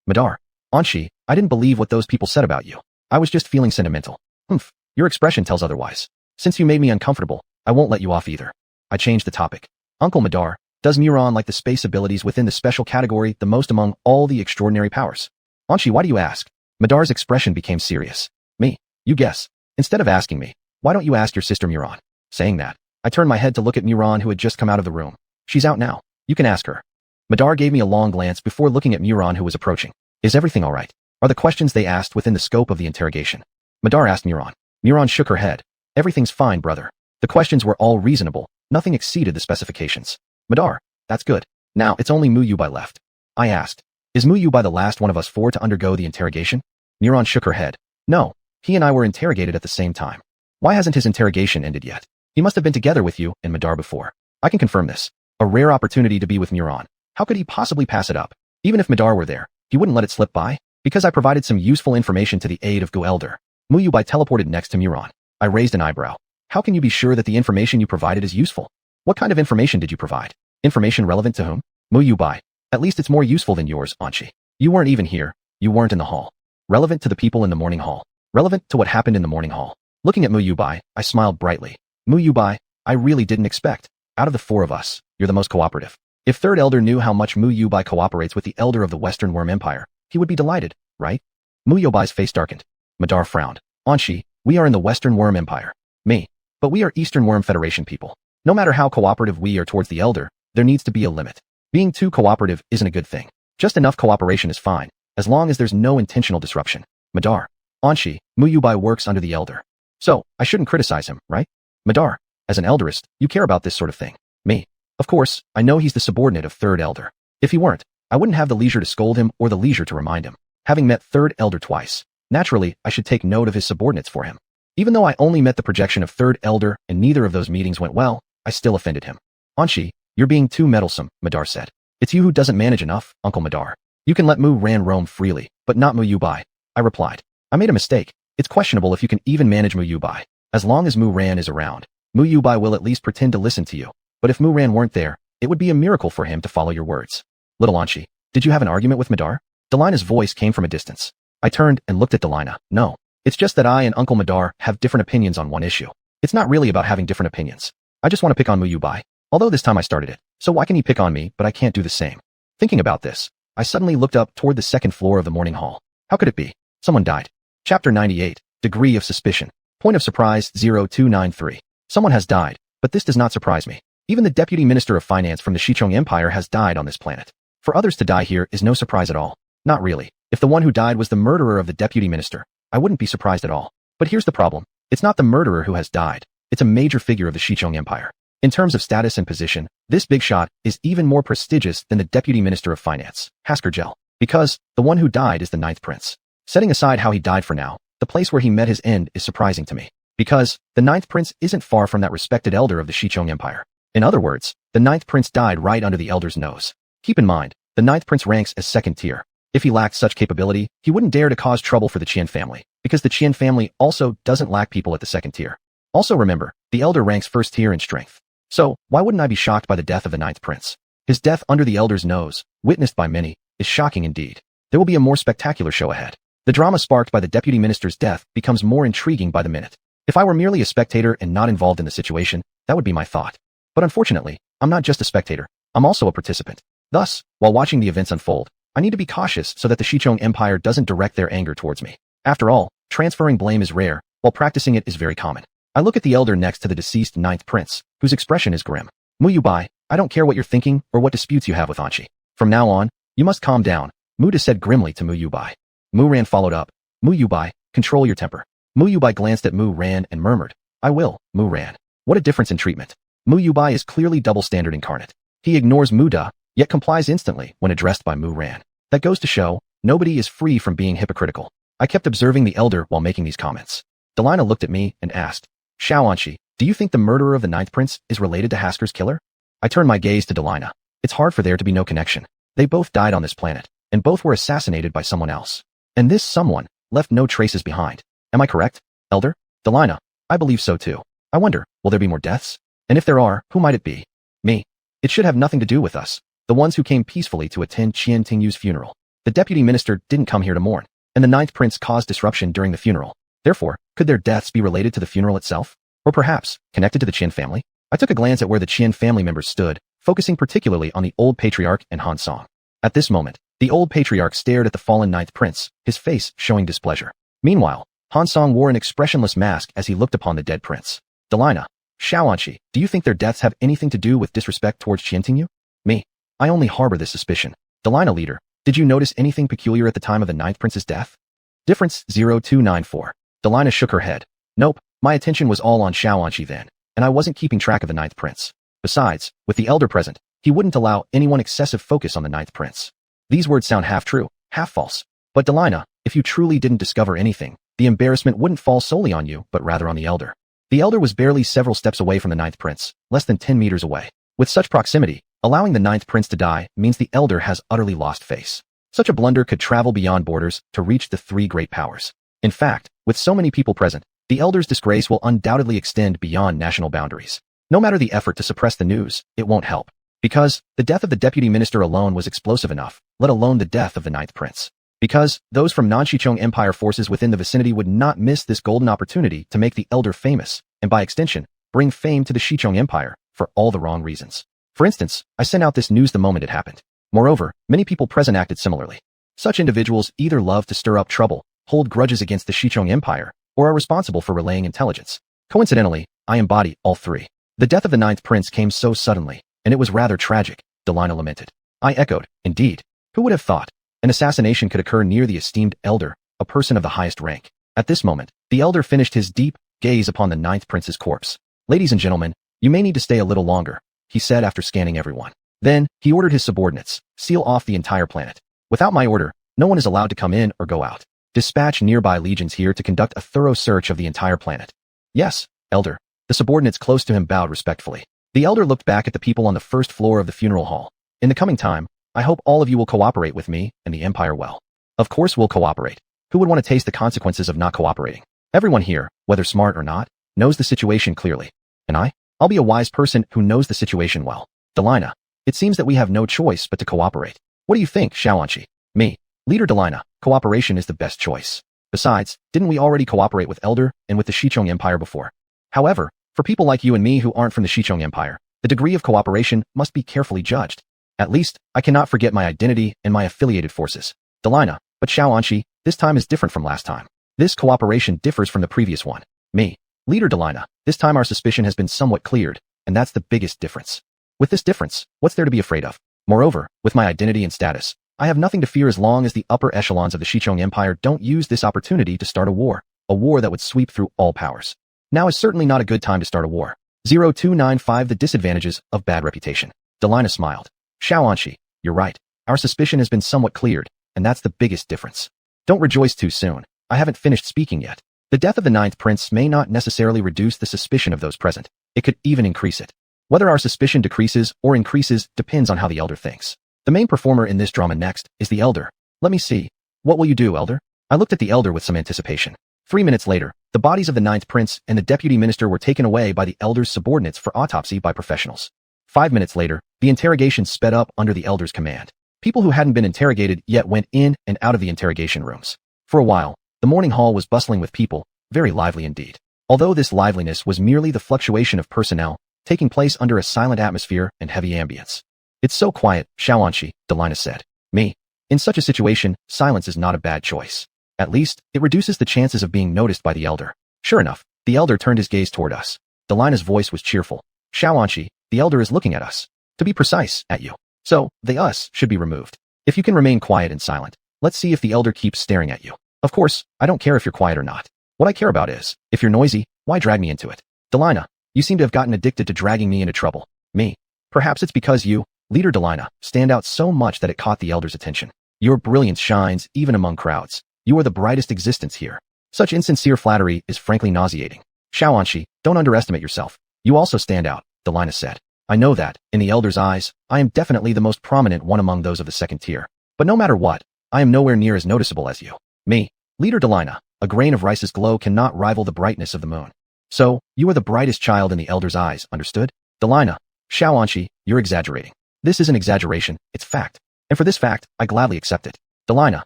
Madar, Anshi, I didn't believe what those people said about you. I was just feeling sentimental. Humph, your expression tells otherwise. Since you made me uncomfortable, I won't let you off either. I changed the topic. Uncle Madar, does Muron like the space abilities within the special category the most among all the extraordinary powers? Anshi, why do you ask? Madar's expression became serious. Me, you guess. Instead of asking me, why don't you ask your sister Muron? Saying that, I turned my head to look at Muron, who had just come out of the room. She's out now. You can ask her. Madar gave me a long glance before looking at Muron, who was approaching. Is everything all right? Are the questions they asked within the scope of the interrogation? Madar asked Muron. Muron shook her head. Everything's fine, brother. The questions were all reasonable. Nothing exceeded the specifications. Madar, that's good. Now it's only Mu Yubai left. I asked. Is Mu Yubai the last one of us four to undergo the interrogation? Muron shook her head. No, he and I were interrogated at the same time. Why hasn't his interrogation ended yet? He must have been together with you and Madar before. I can confirm this. A rare opportunity to be with Muron. How could he possibly pass it up? Even if Madar were there, he wouldn't let it slip by? Because I provided some useful information to the aid of Gu Elder. Mu Yubai teleported next to Muron. I raised an eyebrow. How can you be sure that the information you provided is useful? What kind of information did you provide? Information relevant to whom? Mu Yubai. At least it's more useful than yours, Anshi. You weren't even here. You weren't in the hall. Relevant to the people in the morning hall. Relevant to what happened in the morning hall. Looking at Mu Yubai, I smiled brightly. Mu Yubai, I really didn't expect. Out of the four of us, you're the most cooperative. If Third Elder knew how much Mu Yubai cooperates with the Elder of the Western Worm Empire, he would be delighted, right? Mu Yubai's face darkened. Madar frowned. Anshi, we are in the Western Worm Empire. Me. But we are Eastern Worm Federation people. No matter how cooperative we are towards the Elder, there needs to be a limit. Being too cooperative isn't a good thing. Just enough cooperation is fine, as long as there's no intentional disruption. Madar. Anshi, Mu Yubai works under the Elder. So, I shouldn't criticize him, right? Madar. As an Elderist, you care about this sort of thing. Me. Of course, I know he's the subordinate of Third Elder. If he weren't, I wouldn't have the leisure to scold him or the leisure to remind him. Having met Third Elder twice, naturally, I should take note of his subordinates for him. Even though I only met the projection of Third Elder and neither of those meetings went well, I still offended him. Anshi, you're being too meddlesome, Madar said. It's you who doesn't manage enough, Uncle Madar. You can let Mu Ran roam freely, but not Mu Yubai. I replied. I made a mistake. It's questionable if you can even manage Mu Yubai. As long as Mu Ran is around, Mu Yubai will at least pretend to listen to you. But if Mu Ran weren't there, it would be a miracle for him to follow your words. Little Anshi, did you have an argument with Madar? Delina's voice came from a distance. I turned and looked at Delina. No. It's just that I and Uncle Madar have different opinions on one issue. It's not really about having different opinions. I just want to pick on Mu Yubai. Although this time I started it. So why can he pick on me, but I can't do the same? Thinking about this, I suddenly looked up toward the second floor of the morning hall. How could it be? Someone died. Chapter 98. Degree of suspicion. Point of surprise 0293. Someone has died, but this does not surprise me. Even the Deputy Minister of Finance from the Shichong Empire has died on this planet. For others to die here is no surprise at all. Not really. If the one who died was the murderer of the Deputy Minister, I wouldn't be surprised at all. But here's the problem. It's not the murderer who has died. It's a major figure of the Shichong Empire. In terms of status and position, this big shot is even more prestigious than the Deputy Minister of Finance, Hasker Gel, because the one who died is the Ninth Prince. Setting aside how he died for now, the place where he met his end is surprising to me. Because the Ninth Prince isn't far from that respected elder of the Shichong Empire. In other words, the Ninth Prince died right under the elder's nose. Keep in mind, the Ninth Prince ranks as second tier. If he lacked such capability, he wouldn't dare to cause trouble for the Qian family, because the Qian family also doesn't lack people at the second tier. Also remember, the elder ranks first tier in strength. So, why wouldn't I be shocked by the death of the Ninth Prince? His death under the elder's nose, witnessed by many, is shocking indeed. There will be a more spectacular show ahead. The drama sparked by the deputy minister's death becomes more intriguing by the minute. If I were merely a spectator and not involved in the situation, that would be my thought. But unfortunately, I'm not just a spectator, I'm also a participant. Thus, while watching the events unfold, I need to be cautious so that the Shichong Empire doesn't direct their anger towards me. After all, transferring blame is rare, while practicing it is very common. I look at the elder next to the deceased Ninth Prince, whose expression is grim. Mu Yubai, I don't care what you're thinking or what disputes you have with Anshi. From now on, you must calm down, Muda said grimly to Mu Yubai. Mu Ran followed up. Mu Yubai, control your temper. Mu Yubai glanced at Mu Ran and murmured, I will, Mu Ran. What a difference in treatment. Mu Yubai is clearly double standard incarnate. He ignores Muda, yet complies instantly when addressed by Mu Ran. That goes to show, nobody is free from being hypocritical. I kept observing the elder while making these comments. Delina looked at me and asked, Xiaoanqi, do you think the murderer of the ninth prince is related to Hasker's killer? I turned my gaze to Delina. It's hard for there to be no connection. They both died on this planet, and both were assassinated by someone else. And this someone left no traces behind. Am I correct, elder? Delina, I believe so too. I wonder, will there be more deaths? And if there are, who might it be? Me. It should have nothing to do with us, the ones who came peacefully to attend Qian Tingyu's funeral. The deputy minister didn't come here to mourn, and the ninth prince caused disruption during the funeral. Therefore, could their deaths be related to the funeral itself? Or perhaps, connected to the Qian family? I took a glance at where the Qian family members stood, focusing particularly on the old patriarch and Han Song. At this moment, the old patriarch stared at the fallen ninth prince, his face showing displeasure. Meanwhile, Han Song wore an expressionless mask as he looked upon the dead prince. Delina, Xiaoanqi, do you think their deaths have anything to do with disrespect towards Qian Tingyu? Me. I only harbor this suspicion. Delina leader, did you notice anything peculiar at the time of the ninth prince's death? Difference 0294. Delina shook her head. Nope, my attention was all on Xiaoanqi then, and I wasn't keeping track of the ninth prince. Besides, with the elder present, he wouldn't allow anyone excessive focus on the ninth prince. These words sound half true, half false. But Delina, if you truly didn't discover anything, the embarrassment wouldn't fall solely on you, but rather on the elder. The elder was barely several steps away from the ninth prince, less than 10 meters away. With such proximity, allowing the ninth prince to die means the elder has utterly lost face. Such a blunder could travel beyond borders to reach the three great powers. In fact, with so many people present, the elder's disgrace will undoubtedly extend beyond national boundaries. No matter the effort to suppress the news, it won't help. Because the death of the deputy minister alone was explosive enough, let alone the death of the ninth prince. Because those from non-Xichong Empire forces within the vicinity would not miss this golden opportunity to make the elder famous, and by extension, bring fame to the Xichong Empire, for all the wrong reasons. For instance, I sent out this news the moment it happened. Moreover, many people present acted similarly. Such individuals either love to stir up trouble, hold grudges against the Xichong Empire, or are responsible for relaying intelligence. Coincidentally, I embody all three. The death of the ninth prince came so suddenly, and it was rather tragic, Delina lamented. I echoed, indeed. Who would have thought? An assassination could occur near the esteemed elder, a person of the highest rank. At this moment, the elder finished his deep gaze upon the ninth prince's corpse. Ladies and gentlemen, you may need to stay a little longer, he said after scanning everyone. Then, he ordered his subordinates, seal off the entire planet. Without my order, no one is allowed to come in or go out. Dispatch nearby legions here to conduct a thorough search of the entire planet. Yes, elder. The subordinates close to him bowed respectfully. The elder looked back at the people on the first floor of the funeral hall. In the coming time, I hope all of you will cooperate with me and the Empire well. Of course we'll cooperate. Who would want to taste the consequences of not cooperating? Everyone here, whether smart or not, knows the situation clearly. And I'll be a wise person who knows the situation well. Delina, it seems that we have no choice but to cooperate. What do you think, Xiaoanqi? Me. Leader Delina, cooperation is the best choice. Besides, didn't we already cooperate with Elder and with the Xichong Empire before? However, for people like you and me who aren't from the Xichong Empire, the degree of cooperation must be carefully judged. At least, I cannot forget my identity and my affiliated forces. Delina, but Xiaoanqi, this time is different from last time. This cooperation differs from the previous one. Me. Leader Delina, this time our suspicion has been somewhat cleared, and that's the biggest difference. With this difference, what's there to be afraid of? Moreover, with my identity and status, I have nothing to fear as long as the upper echelons of the Xichong Empire don't use this opportunity to start a war that would sweep through all powers. Now is certainly not a good time to start a war. 0295 The disadvantages of bad reputation. Delina smiled. Xiaoanqi, you're right. Our suspicion has been somewhat cleared, and that's the biggest difference. Don't rejoice too soon. I haven't finished speaking yet. The death of the ninth prince may not necessarily reduce the suspicion of those present. It could even increase it. Whether our suspicion decreases or increases depends on how the elder thinks. The main performer in this drama next is the elder. Let me see. What will you do, elder? I looked at the elder with some anticipation. 3 minutes later, the bodies of the ninth prince and the deputy minister were taken away by the elder's subordinates for autopsy by professionals. 5 minutes later, the interrogation sped up under the elder's command. People who hadn't been interrogated yet went in and out of the interrogation rooms. For a while, the morning hall was bustling with people, very lively indeed. Although this liveliness was merely the fluctuation of personnel, taking place under a silent atmosphere and heavy ambience. It's so quiet, Xiaoanqi, Delina said. Me. In such a situation, silence is not a bad choice. At least, it reduces the chances of being noticed by the elder. Sure enough, the elder turned his gaze toward us. Delina's voice was cheerful. Xiaoanqi, the elder is looking at us. To be precise, at you. So, the us should be removed. If you can remain quiet and silent, let's see if the elder keeps staring at you. Of course, I don't care if you're quiet or not. What I care about is, if you're noisy, why drag me into it? Delina, you seem to have gotten addicted to dragging me into trouble. Me. Perhaps it's because you Leader Delina, stand out so much that it caught the elder's attention. Your brilliance shines even among crowds. You are the brightest existence here. Such insincere flattery is frankly nauseating. Shaoanshi, don't underestimate yourself. You also stand out, Delina said. I know that, in the elder's eyes, I am definitely the most prominent one among those of the second tier. But no matter what, I am nowhere near as noticeable as you. Me, Leader Delina, a grain of rice's glow cannot rival the brightness of the moon. So, you are the brightest child in the elder's eyes, understood? Delina, Shaoanshi, you're exaggerating. This isn't exaggeration, it's fact. And for this fact, I gladly accept it. Delina,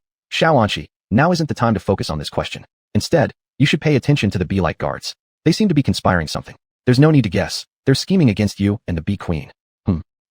Shaoanshi, now isn't the time to focus on this question. Instead, you should pay attention to the bee-like guards. They seem to be conspiring something. There's no need to guess. They're scheming against you and the bee queen.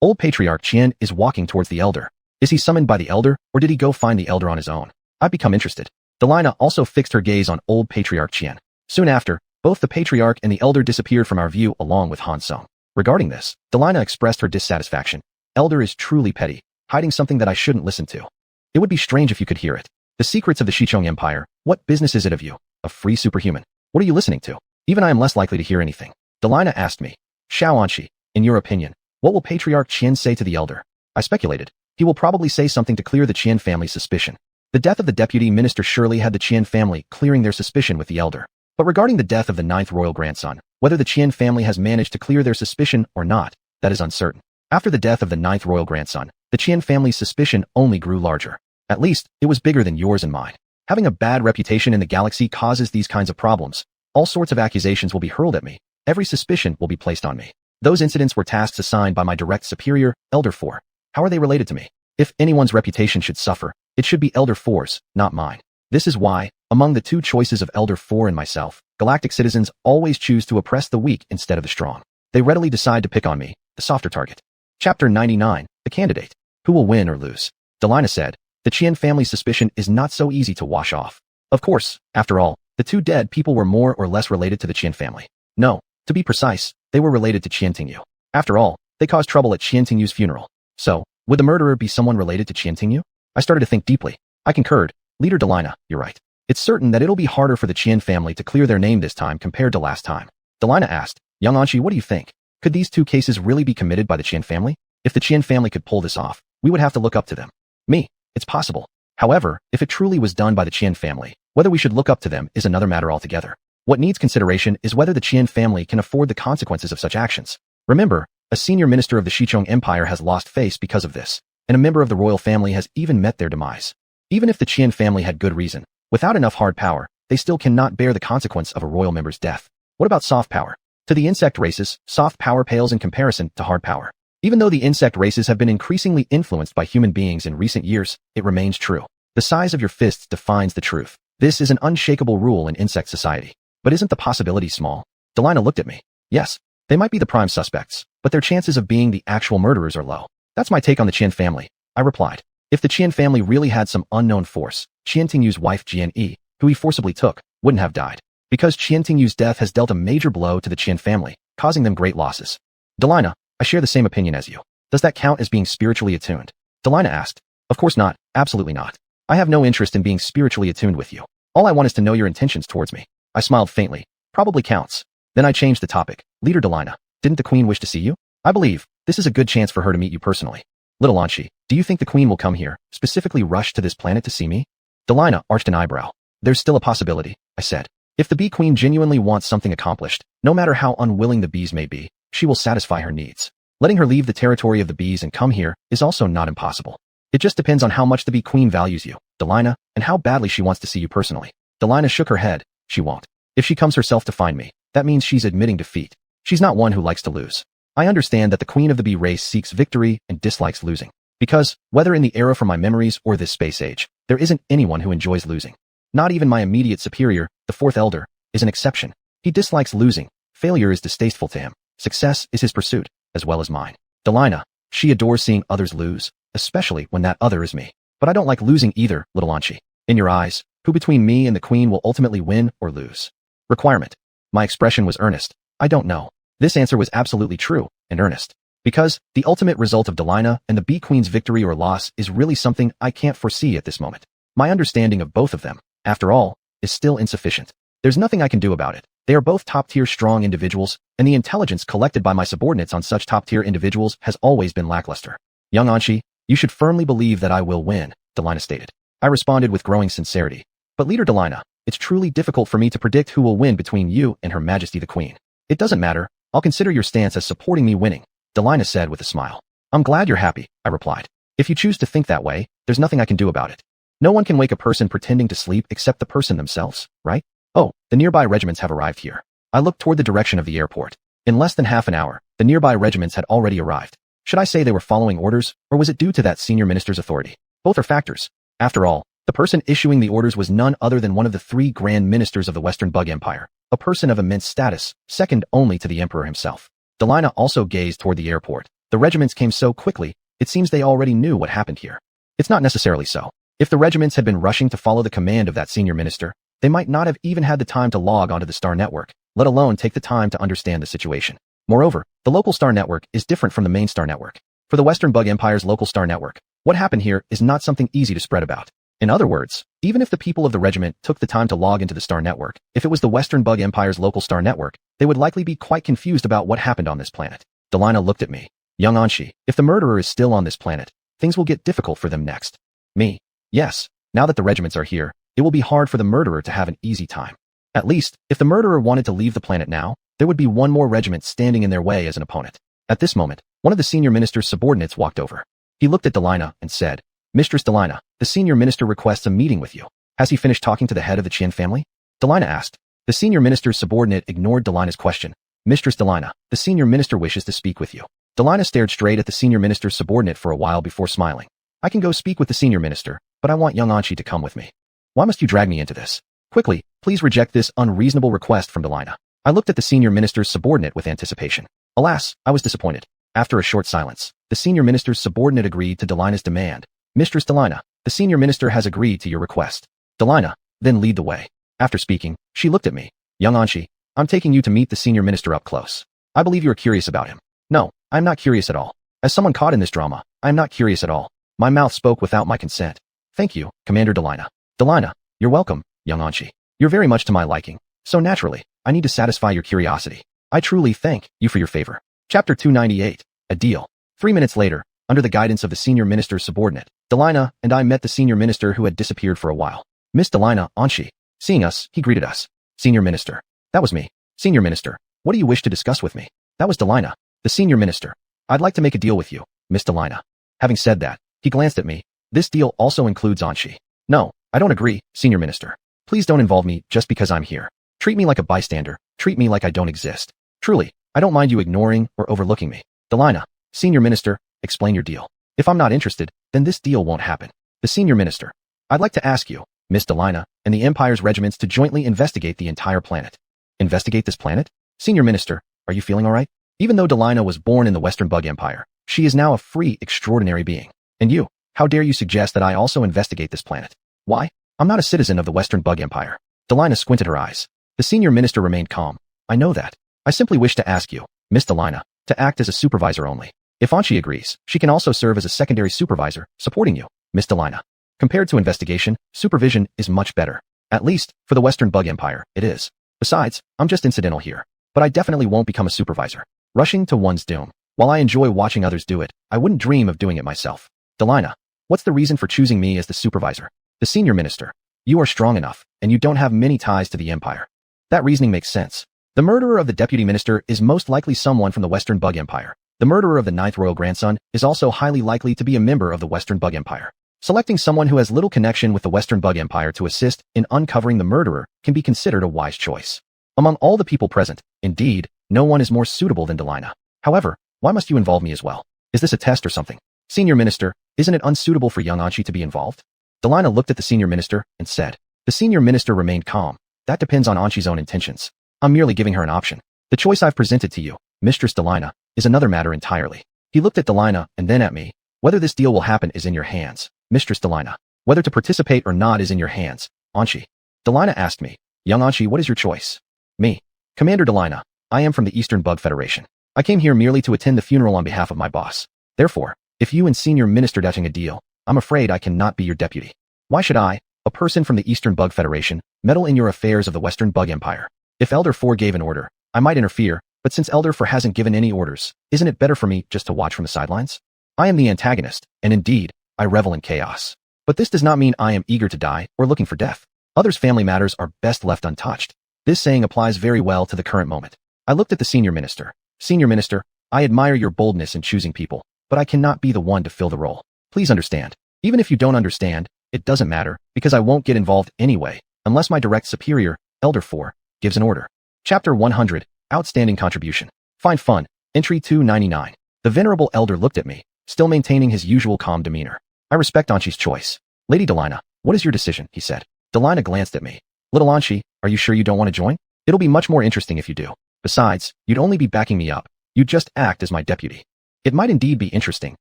Old Patriarch Qian is walking towards the elder. Is he summoned by the elder, or did he go find the elder on his own? I've become interested. Delina also fixed her gaze on old Patriarch Qian. Soon after, both the Patriarch and the elder disappeared from our view along with Han Song. Regarding this, Delina expressed her dissatisfaction. Elder is truly petty, hiding something that I shouldn't listen to. It would be strange if you could hear it. The secrets of the Shichong Empire, what business is it of you? A free superhuman. What are you listening to? Even I am less likely to hear anything. Delina asked me. Shaoanshi, in your opinion, what will Patriarch Qian say to the elder? I speculated. He will probably say something to clear the Qian family's suspicion. The death of the deputy minister surely had the Qian family clearing their suspicion with the elder. But regarding the death of the 9th royal grandson, whether the Qian family has managed to clear their suspicion or not, that is uncertain. After the death of the 9th royal grandson, the Qian family's suspicion only grew larger. At least, it was bigger than yours and mine. Having a bad reputation in the galaxy causes these kinds of problems. All sorts of accusations will be hurled at me. Every suspicion will be placed on me. Those incidents were tasks assigned by my direct superior, Elder 4. How are they related to me? If anyone's reputation should suffer, it should be Elder 4's, not mine. This is why, among the two choices of Elder 4 and myself, galactic citizens always choose to oppress the weak instead of the strong. They readily decide to pick on me, the softer target. Chapter 99, The Candidate. Who will win or lose? Delina said, the Qian family's suspicion is not so easy to wash off. Of course, after all, the two dead people were more or less related to the Qian family. No, to be precise, they were related to Qian Tingyu. After all, they caused trouble at Qian Tingyu's funeral. So, would the murderer be someone related to Qian Tingyu? I started to think deeply. I concurred. Leader Delina, you're right. It's certain that it'll be harder for the Qian family to clear their name this time compared to last time. Delina asked, Young Anshi, what do you think? Could these two cases really be committed by the Qian family? If the Qian family could pull this off, we would have to look up to them. Me, it's possible. However, if it truly was done by the Qian family, whether we should look up to them is another matter altogether. What needs consideration is whether the Qian family can afford the consequences of such actions. Remember, a senior minister of the Shichong Empire has lost face because of this, and a member of the royal family has even met their demise. Even if the Qian family had good reason, without enough hard power, they still cannot bear the consequence of a royal member's death. What about soft power? To the insect races, soft power pales in comparison to hard power. Even though the insect races have been increasingly influenced by human beings in recent years, it remains true. The size of your fists defines the truth. This is an unshakable rule in insect society. But isn't the possibility small? Delina looked at me. Yes, they might be the prime suspects, but their chances of being the actual murderers are low. That's my take on the Qian family, I replied. If the Qian family really had some unknown force, Qian Tingyu's wife Jian Yi, who he forcibly took, wouldn't have died. Because Qian Tingyu's death has dealt a major blow to the Qian family, causing them great losses. Delina, I share the same opinion as you. Does that count as being spiritually attuned? Delina asked. Of course not, absolutely not. I have no interest in being spiritually attuned with you. All I want is to know your intentions towards me. I smiled faintly. Probably counts. Then I changed the topic. Leader Delina, didn't the queen wish to see you? I believe this is a good chance for her to meet you personally. Little Anshi, do you think the queen will come here, specifically rush to this planet to see me? Delina arched an eyebrow. There's still a possibility, I said. If the bee queen genuinely wants something accomplished, no matter how unwilling the bees may be, she will satisfy her needs. Letting her leave the territory of the bees and come here is also not impossible. It just depends on how much the bee queen values you, Delina, and how badly she wants to see you personally. Delina shook her head. She won't. If she comes herself to find me, that means she's admitting defeat. She's not one who likes to lose. I understand that the queen of the bee race seeks victory and dislikes losing. Because, whether in the era from my memories or this space age, there isn't anyone who enjoys losing. Not even my immediate superior, the fourth elder, is an exception. He dislikes losing. Failure is distasteful to him. Success is his pursuit, as well as mine. Delina, she adores seeing others lose, especially when that other is me. But I don't like losing either, little Anshi. In your eyes, who between me and the queen will ultimately win or lose? Requirement. My expression was earnest. I don't know. This answer was absolutely true and earnest. Because the ultimate result of Delina and the bee queen's victory or loss is really something I can't foresee at this moment. My understanding of both of them, after all, is still insufficient. There's nothing I can do about it. They are both top-tier strong individuals, and the intelligence collected by my subordinates on such top-tier individuals has always been lackluster. Young Anshi, you should firmly believe that I will win, Delina stated. I responded with growing sincerity. But Leader Delina, it's truly difficult for me to predict who will win between you and Her Majesty the Queen. It doesn't matter. I'll consider your stance as supporting me winning, Delina said with a smile. I'm glad you're happy, I replied. If you choose to think that way, there's nothing I can do about it. No one can wake a person pretending to sleep except the person themselves, right? Oh, the nearby regiments have arrived here. I looked toward the direction of the airport. In less than half an hour, the nearby regiments had already arrived. Should I say they were following orders, or was it due to that senior minister's authority? Both are factors. After all, the person issuing the orders was none other than one of the 3 grand ministers of the Western Bug Empire, a person of immense status, second only to the emperor himself. Delina also gazed toward the airport. The regiments came so quickly, it seems they already knew what happened here. It's not necessarily so. If the regiments had been rushing to follow the command of that senior minister, they might not have even had the time to log onto the Star Network, let alone take the time to understand the situation. Moreover, the local Star Network is different from the main Star Network. For the Western Bug Empire's local Star Network, what happened here is not something easy to spread about. In other words, even if the people of the regiment took the time to log into the Star Network, if it was the Western Bug Empire's local Star Network, they would likely be quite confused about what happened on this planet. Delina looked at me. Young Anshi, if the murderer is still on this planet, things will get difficult for them next. Me. Yes, now that the regiments are here, it will be hard for the murderer to have an easy time. At least, if the murderer wanted to leave the planet now, there would be one more regiment standing in their way as an opponent. At this moment, one of the senior minister's subordinates walked over. He looked at Delina and said, Mistress Delina, the senior minister requests a meeting with you. Has he finished talking to the head of the Qian family? Delina asked. The senior minister's subordinate ignored Delina's question. Mistress Delina, the senior minister wishes to speak with you. Delina stared straight at the senior minister's subordinate for a while before smiling. I can go speak with the senior minister, but I want young Anshi to come with me. Why must you drag me into this? Quickly, please reject this unreasonable request from Delina. I looked at the senior minister's subordinate with anticipation. Alas, I was disappointed. After a short silence, the senior minister's subordinate agreed to Delina's demand. Mistress Delina, the senior minister has agreed to your request. Delina, then lead the way. After speaking, she looked at me. Young Anshi, I'm taking you to meet the senior minister up close. I believe you are curious about him. No, I'm not curious at all. As someone caught in this drama, I'm not curious at all. My mouth spoke without my consent. Thank you, Commander Delina. Delina, you're welcome, young Anshi. You're very much to my liking. So naturally, I need to satisfy your curiosity. I truly thank you for your favor. Chapter 298, A Deal. 3 minutes later, under the guidance of the senior minister's subordinate, Delina and I met the senior minister who had disappeared for a while. Miss Delina, Anshi. Seeing us, he greeted us. Senior minister. That was me. Senior minister, what do you wish to discuss with me? That was Delina. The senior minister. I'd like to make a deal with you, Miss Delina. Having said that, he glanced at me. This deal also includes Anshi. No, I don't agree, senior minister. Please don't involve me just because I'm here. Treat me like a bystander. Treat me like I don't exist. Truly, I don't mind you ignoring or overlooking me. Delina, senior minister, explain your deal. If I'm not interested, then this deal won't happen. The senior minister. I'd like to ask you, Miss Delina, and the Empire's regiments to jointly investigate the entire planet. Investigate this planet? Senior minister, are you feeling alright? Even though Delina was born in the Western Bug Empire, she is now a free, extraordinary being. And you, how dare you suggest that I also investigate this planet? Why? I'm not a citizen of the Western Bug Empire. Delina squinted her eyes. The senior minister remained calm. I know that. I simply wish to ask you, Miss Delina, to act as a supervisor only. If Anshi agrees, she can also serve as a secondary supervisor, supporting you, Miss Delina. Compared to investigation, supervision is much better. At least, for the Western Bug Empire, it is. Besides, I'm just incidental here. But I definitely won't become a supervisor. Rushing to one's doom. While I enjoy watching others do it, I wouldn't dream of doing it myself. Delina, what's the reason for choosing me as the supervisor? The senior minister. You are strong enough, and you don't have many ties to the Empire. That reasoning makes sense. The murderer of the deputy minister is most likely someone from the Western Bug Empire. The murderer of the 9th royal grandson is also highly likely to be a member of the Western Bug Empire. Selecting someone who has little connection with the Western Bug Empire to assist in uncovering the murderer can be considered a wise choice. Among all the people present, indeed, no one is more suitable than Delina. However, why must you involve me as well? Is this a test or something? Senior minister, isn't it unsuitable for young Anshi to be involved? Delina looked at the senior minister and said. The senior minister remained calm. That depends on Anshi's own intentions. I'm merely giving her an option. The choice I've presented to you, Mistress Delina, is another matter entirely. He looked at Delina and then at me. Whether this deal will happen is in your hands, Mistress Delina. Whether to participate or not is in your hands, Anshi. Delina asked me, young Anshi, what is your choice? Me. Commander Delina, I am from the Eastern Bug Federation. I came here merely to attend the funeral on behalf of my boss. Therefore, if you and Senior Minister touching a deal, I'm afraid I cannot be your deputy. Why should I, a person from the Eastern Bug Federation, meddle in your affairs of the Western Bug Empire? If Elder 4 gave an order, I might interfere, but since Elder 4 hasn't given any orders, isn't it better for me just to watch from the sidelines? I am the antagonist, and indeed, I revel in chaos. But this does not mean I am eager to die or looking for death. Others' family matters are best left untouched. This saying applies very well to the current moment. I looked at the senior minister. Senior minister, I admire your boldness in choosing people, but I cannot be the one to fill the role. Please understand. Even if you don't understand, it doesn't matter, because I won't get involved anyway, unless my direct superior, Elder 4, gives an order. Chapter 100, Outstanding Contribution. Find Fun, Entry 299. The venerable elder looked at me, still maintaining his usual calm demeanor. I respect Anshi's choice. Lady Delina, what is your decision? He said. Delina glanced at me. Little Anshi, are you sure you don't want to join? It'll be much more interesting if you do. Besides, you'd only be backing me up. You'd just act as my deputy. It might indeed be interesting,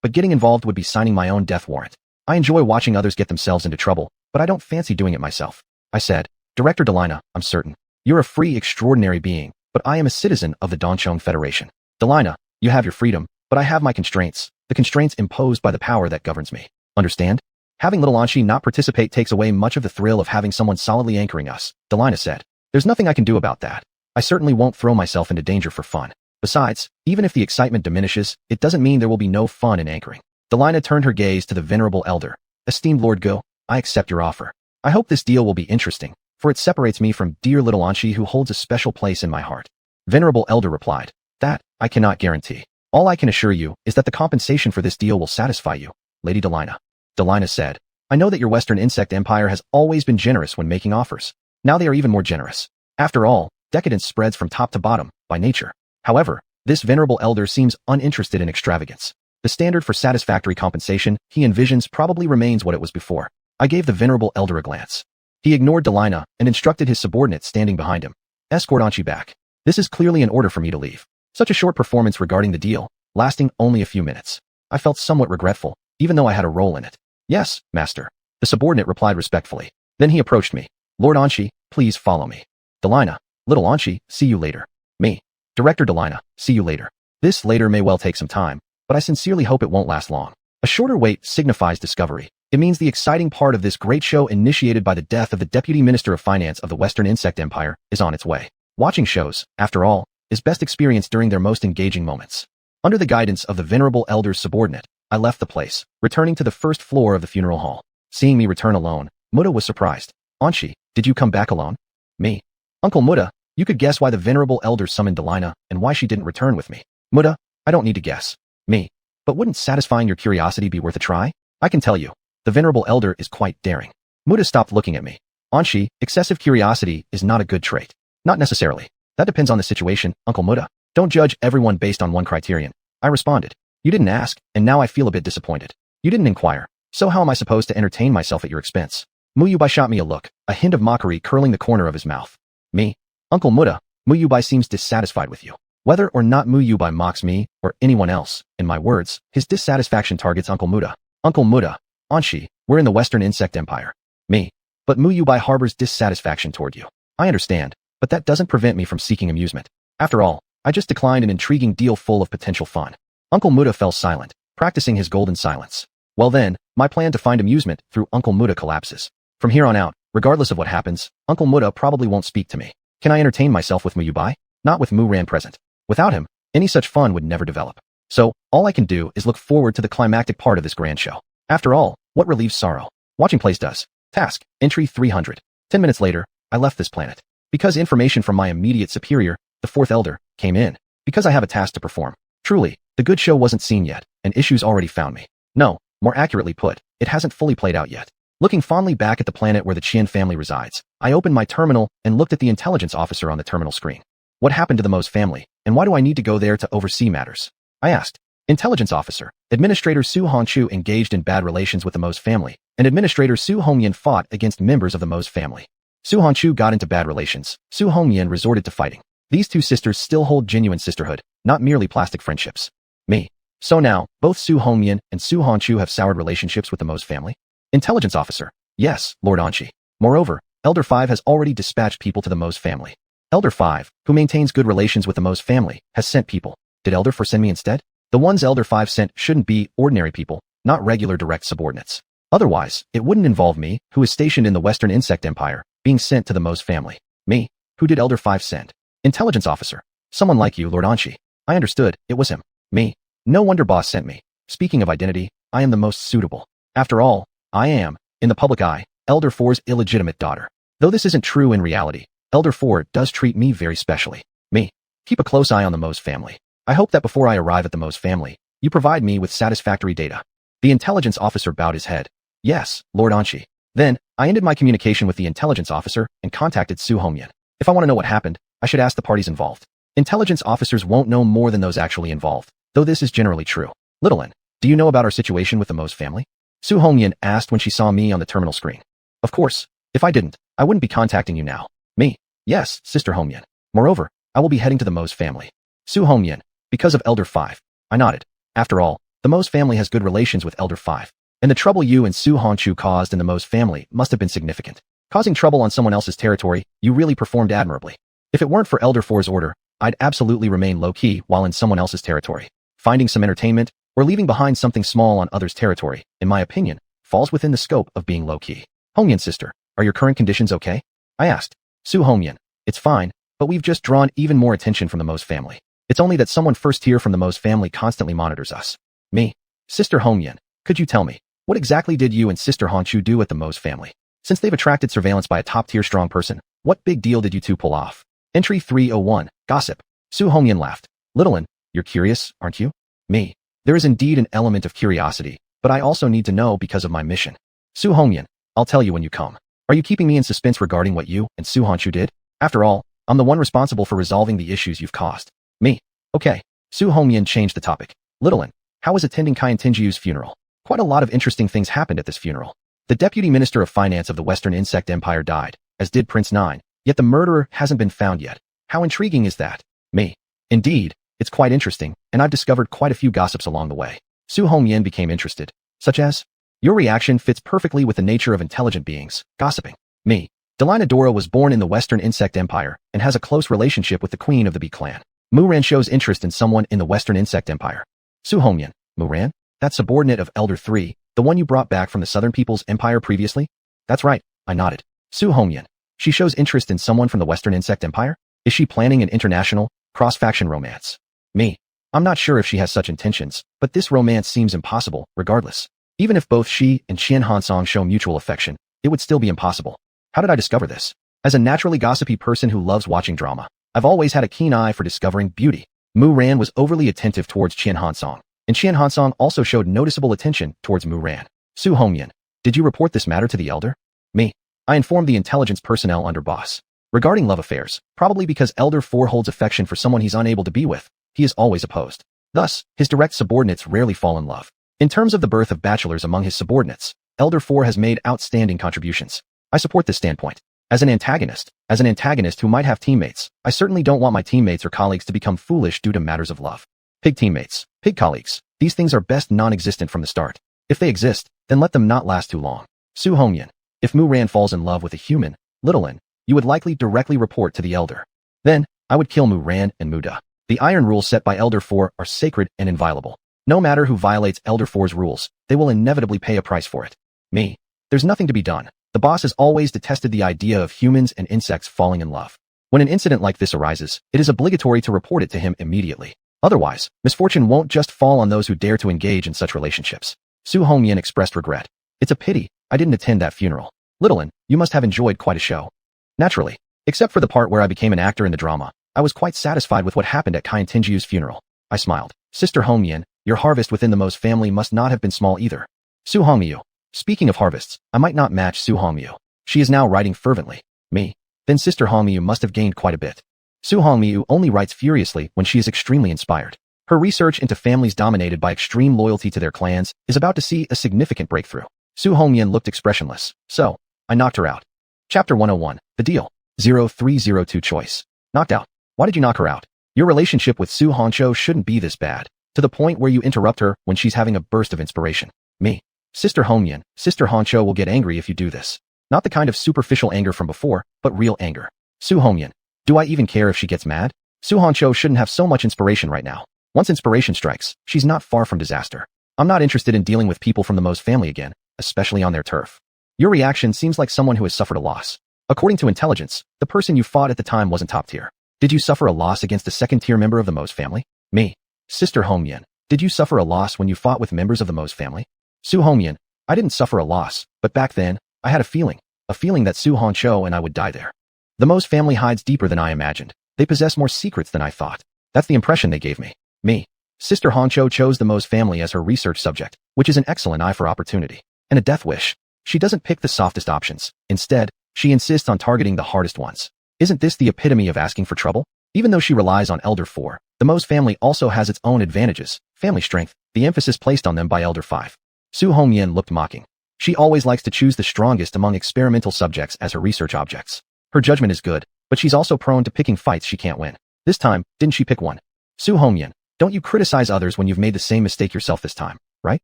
but getting involved would be signing my own death warrant. I enjoy watching others get themselves into trouble, but I don't fancy doing it myself. I said, Director Delina, I'm certain. You're a free, extraordinary being, but I am a citizen of the Donchong Federation. Delina, you have your freedom, but I have my constraints, the constraints imposed by the power that governs me. Understand? Having little Anshi not participate takes away much of the thrill of having someone solidly anchoring us, Delina said. There's nothing I can do about that. I certainly won't throw myself into danger for fun. Besides, even if the excitement diminishes, it doesn't mean there will be no fun in anchoring. Delina turned her gaze to the venerable elder. Esteemed Lord Go, I accept your offer. I hope this deal will be interesting, for it separates me from dear little Anshi who holds a special place in my heart. Venerable elder replied, that, I cannot guarantee. All I can assure you is that the compensation for this deal will satisfy you, Lady Delina. Delina said, I know that your Western Insect Empire has always been generous when making offers. Now they are even more generous. After all, decadence spreads from top to bottom, by nature. However, this venerable elder seems uninterested in extravagance. The standard for satisfactory compensation he envisions probably remains what it was before. I gave the venerable elder a glance. He ignored Delina and instructed his subordinate standing behind him. Escort Anshi back. This is clearly an order for me to leave. Such a short performance regarding the deal, lasting only a few minutes. I felt somewhat regretful, even though I had a role in it. Yes, master. The subordinate replied respectfully. Then he approached me. Lord Anshi, please follow me. Delina, little Anshi, see you later. Me. Director Delina, see you later. This later may well take some time, but I sincerely hope it won't last long. A shorter wait signifies discovery. It means the exciting part of this great show initiated by the death of the Deputy Minister of Finance of the Western Insect Empire is on its way. Watching shows, after all, is best experienced during their most engaging moments. Under the guidance of the venerable elder's subordinate, I left the place, returning to the first floor of the funeral hall. Seeing me return alone, Muda was surprised. Anshi, did you come back alone? Me. Uncle Muda, you could guess why the venerable elder summoned Delina and why she didn't return with me. Muda, I don't need to guess. Me. But wouldn't satisfying your curiosity be worth a try? I can tell you. The venerable elder is quite daring. Muda stopped looking at me. Anshi, excessive curiosity is not a good trait. Not necessarily. That depends on the situation, Uncle Muda. Don't judge everyone based on one criterion. I responded. You didn't ask, and now I feel a bit disappointed. You didn't inquire. So how am I supposed to entertain myself at your expense? Muyubai shot me a look, a hint of mockery curling the corner of his mouth. Me? Uncle Muda, Muyubai seems dissatisfied with you. Whether or not Muyubai mocks me, or anyone else, in my words, his dissatisfaction targets Uncle Muda. Uncle Muda, Anshi, we're in the Western Insect Empire. Me. But Muyubai harbors dissatisfaction toward you. I understand, but that doesn't prevent me from seeking amusement. After all, I just declined an intriguing deal full of potential fun. Uncle Muda fell silent, practicing his golden silence. Well then, my plan to find amusement through Uncle Muda collapses. From here on out, regardless of what happens, Uncle Muda probably won't speak to me. Can I entertain myself with Muyubai? Not with Muran present. Without him, any such fun would never develop. So, all I can do is look forward to the climactic part of this grand show. After all, what relieves sorrow? Watching plays does. Task, entry 300. 10 minutes later, I left this planet. Because information from my immediate superior, the fourth elder, came in. Because I have a task to perform. Truly, the good show wasn't seen yet, and issues already found me. No, more accurately put, it hasn't fully played out yet. Looking fondly back at the planet where the Qian family resides, I opened my terminal and looked at the intelligence officer on the terminal screen. What happened to the Mose family, and why do I need to go there to oversee matters? I asked. Intelligence officer, Administrator Su Hongchu engaged in bad relations with the Mose family, and Administrator Su Hongyan fought against members of the Mose family. Su Hongchu got into bad relations. Su Hongyan resorted to fighting. These two sisters still hold genuine sisterhood, not merely plastic friendships. Me. So now, both Su Hongyan and Su Hongchu have soured relationships with the Mose family? Intelligence officer. Yes, Lord Anshi. Moreover, Elder 5 has already dispatched people to the Mose family. Elder 5, who maintains good relations with the Mose family, has sent people. Did Elder 4 send me instead? The ones Elder 5 sent shouldn't be ordinary people, not regular direct subordinates. Otherwise, it wouldn't involve me, who is stationed in the Western Insect Empire, being sent to the Mose family. Me. Who did Elder 5 send? Intelligence officer. Someone like you, Lord Anshi. I understood, it was him. Me. No wonder boss sent me. Speaking of identity, I am the most suitable. After all, I am, in the public eye, Elder 4's illegitimate daughter. Though this isn't true in reality, Elder 4 does treat me very specially. Me. Keep a close eye on the Mose family. I hope that before I arrive at the Mose family, you provide me with satisfactory data. The intelligence officer bowed his head. Yes, Lord Anshi. Then, I ended my communication with the intelligence officer and contacted Su Hongyan. If I want to know what happened, I should ask the parties involved. Intelligence officers won't know more than those actually involved, though this is generally true. Littlin, do you know about our situation with the Mose family? Su Hongyan asked when she saw me on the terminal screen. Of course. If I didn't, I wouldn't be contacting you now. Me. Yes, Sister Hongyan. Moreover, I will be heading to the Mose family. Su Hongyan. Because of Elder 5. I nodded. After all, the Mose family has good relations with Elder 5. And the trouble you and Su Hongchu caused in the Mose family must have been significant. Causing trouble on someone else's territory, you really performed admirably. If it weren't for Elder 4's order, I'd absolutely remain low-key while in someone else's territory. Finding some entertainment, or leaving behind something small on others' territory, in my opinion, falls within the scope of being low-key. Hongyan sister, are your current conditions okay? I asked. Su Hongyan, it's fine, but we've just drawn even more attention from the Mose family. It's only that someone first tier from the Mose family constantly monitors us. Me. Sister Hongyan, could you tell me, what exactly did you and Sister Hongchu do at the Mose family? Since they've attracted surveillance by a top-tier strong person, what big deal did you two pull off? Entry 301, Gossip. Su Hongyan laughed. Littlin, you're curious, aren't you? Me. There is indeed an element of curiosity, but I also need to know because of my mission. Su Hongyan, I'll tell you when you come. Are you keeping me in suspense regarding what you and Su Hongchu did? After all, I'm the one responsible for resolving the issues you've caused. Me. Okay. Su Hongyan changed the topic. Littlin, how was attending Kyan Tinjiu's funeral? Quite a lot of interesting things happened at this funeral. The Deputy Minister of Finance of the Western Insect Empire died, as did Prince Nine, yet the murderer hasn't been found yet. How intriguing is that? Me. Indeed, it's quite interesting, and I've discovered quite a few gossips along the way. Su Hongyan became interested, such as, your reaction fits perfectly with the nature of intelligent beings, gossiping. Me. Delina Dora was born in the Western Insect Empire and has a close relationship with the Queen of the Bee Clan. Muran shows interest in someone in the Western Insect Empire. Su Hongyan, Muran? That subordinate of Elder 3, the one you brought back from the Southern People's Empire previously? That's right, I nodded. Su Hongyan. She shows interest in someone from the Western Insect Empire? Is she planning an international, cross-faction romance? Me. I'm not sure if she has such intentions, but this romance seems impossible, regardless. Even if both she and Qian Hansong show mutual affection, it would still be impossible. How did I discover this? As a naturally gossipy person who loves watching drama, I've always had a keen eye for discovering beauty. Mu Ran was overly attentive towards Qian Hansong, and Qian Hansong also showed noticeable attention towards Mu Ran. Su Hongyan, did you report this matter to the elder? Me. I informed the intelligence personnel under boss. Regarding love affairs, probably because Elder 4 holds affection for someone he's unable to be with, he is always opposed. Thus, his direct subordinates rarely fall in love. In terms of the birth of bachelors among his subordinates, Elder 4 has made outstanding contributions. I support this standpoint. As an antagonist who might have teammates, I certainly don't want my teammates or colleagues to become foolish due to matters of love. Pig teammates, pig colleagues, these things are best non-existent from the start. If they exist, then let them not last too long. Su Hongyan, if Mu Ran falls in love with a human, Littlin, you would likely directly report to the elder. Then, I would kill Mu Ran and Mu Da. The iron rules set by Elder 4 are sacred and inviolable. No matter who violates Elder 4's rules, they will inevitably pay a price for it. Me. There's nothing to be done. The boss has always detested the idea of humans and insects falling in love. When an incident like this arises, it is obligatory to report it to him immediately. Otherwise, misfortune won't just fall on those who dare to engage in such relationships. Su Hongyan expressed regret. It's a pity I didn't attend that funeral. Littlin, you must have enjoyed quite a show. Naturally. Except for the part where I became an actor in the drama, I was quite satisfied with what happened at Kyan Tinjiu's funeral. I smiled. Sister Hongyan, your harvest within the Mose family must not have been small either. Su Hongyu. Speaking of harvests, I might not match Su Hongyu. She is now writing fervently. Me. Then Sister Hongyu must have gained quite a bit. Su Hongyu only writes furiously when she is extremely inspired. Her research into families dominated by extreme loyalty to their clans is about to see a significant breakthrough. Su Hongyan looked expressionless, so I knocked her out. Chapter 101, The Deal. 0302 Choice. Knocked out. Why did you knock her out? Your relationship with Su Hongcho shouldn't be this bad, to the point where you interrupt her when she's having a burst of inspiration. Me. Sister Hongyan, Sister Hongcho will get angry if you do this. Not the kind of superficial anger from before, but real anger. Su Hongyan. Do I even care if she gets mad? Su Hongcho shouldn't have so much inspiration right now. Once inspiration strikes, she's not far from disaster. I'm not interested in dealing with people from the Mose family again, especially on their turf. Your reaction seems like someone who has suffered a loss. According to intelligence, the person you fought at the time wasn't top tier. Did you suffer a loss against a second-tier member of the Mose family? Me. Sister Hongyan. Did you suffer a loss when you fought with members of the Mo's family? Su Hongyan, I didn't suffer a loss, but back then, I had a feeling that Su Honcho and I would die there. The Mo's family hides deeper than I imagined. They possess more secrets than I thought. That's the impression they gave me. Sister Honcho chose the Mo's family as her research subject, which is an excellent eye for opportunity. And a death wish. She doesn't pick the softest options. Instead, she insists on targeting the hardest ones. Isn't this the epitome of asking for trouble? Even though she relies on Elder 4, the Mo's family also has its own advantages. Family strength, the emphasis placed on them by Elder 5. Su Hongyan looked mocking. She always likes to choose the strongest among experimental subjects as her research objects. Her judgment is good, but she's also prone to picking fights she can't win. This time, didn't she pick one? Su Hongyan, don't you criticize others when you've made the same mistake yourself this time, right?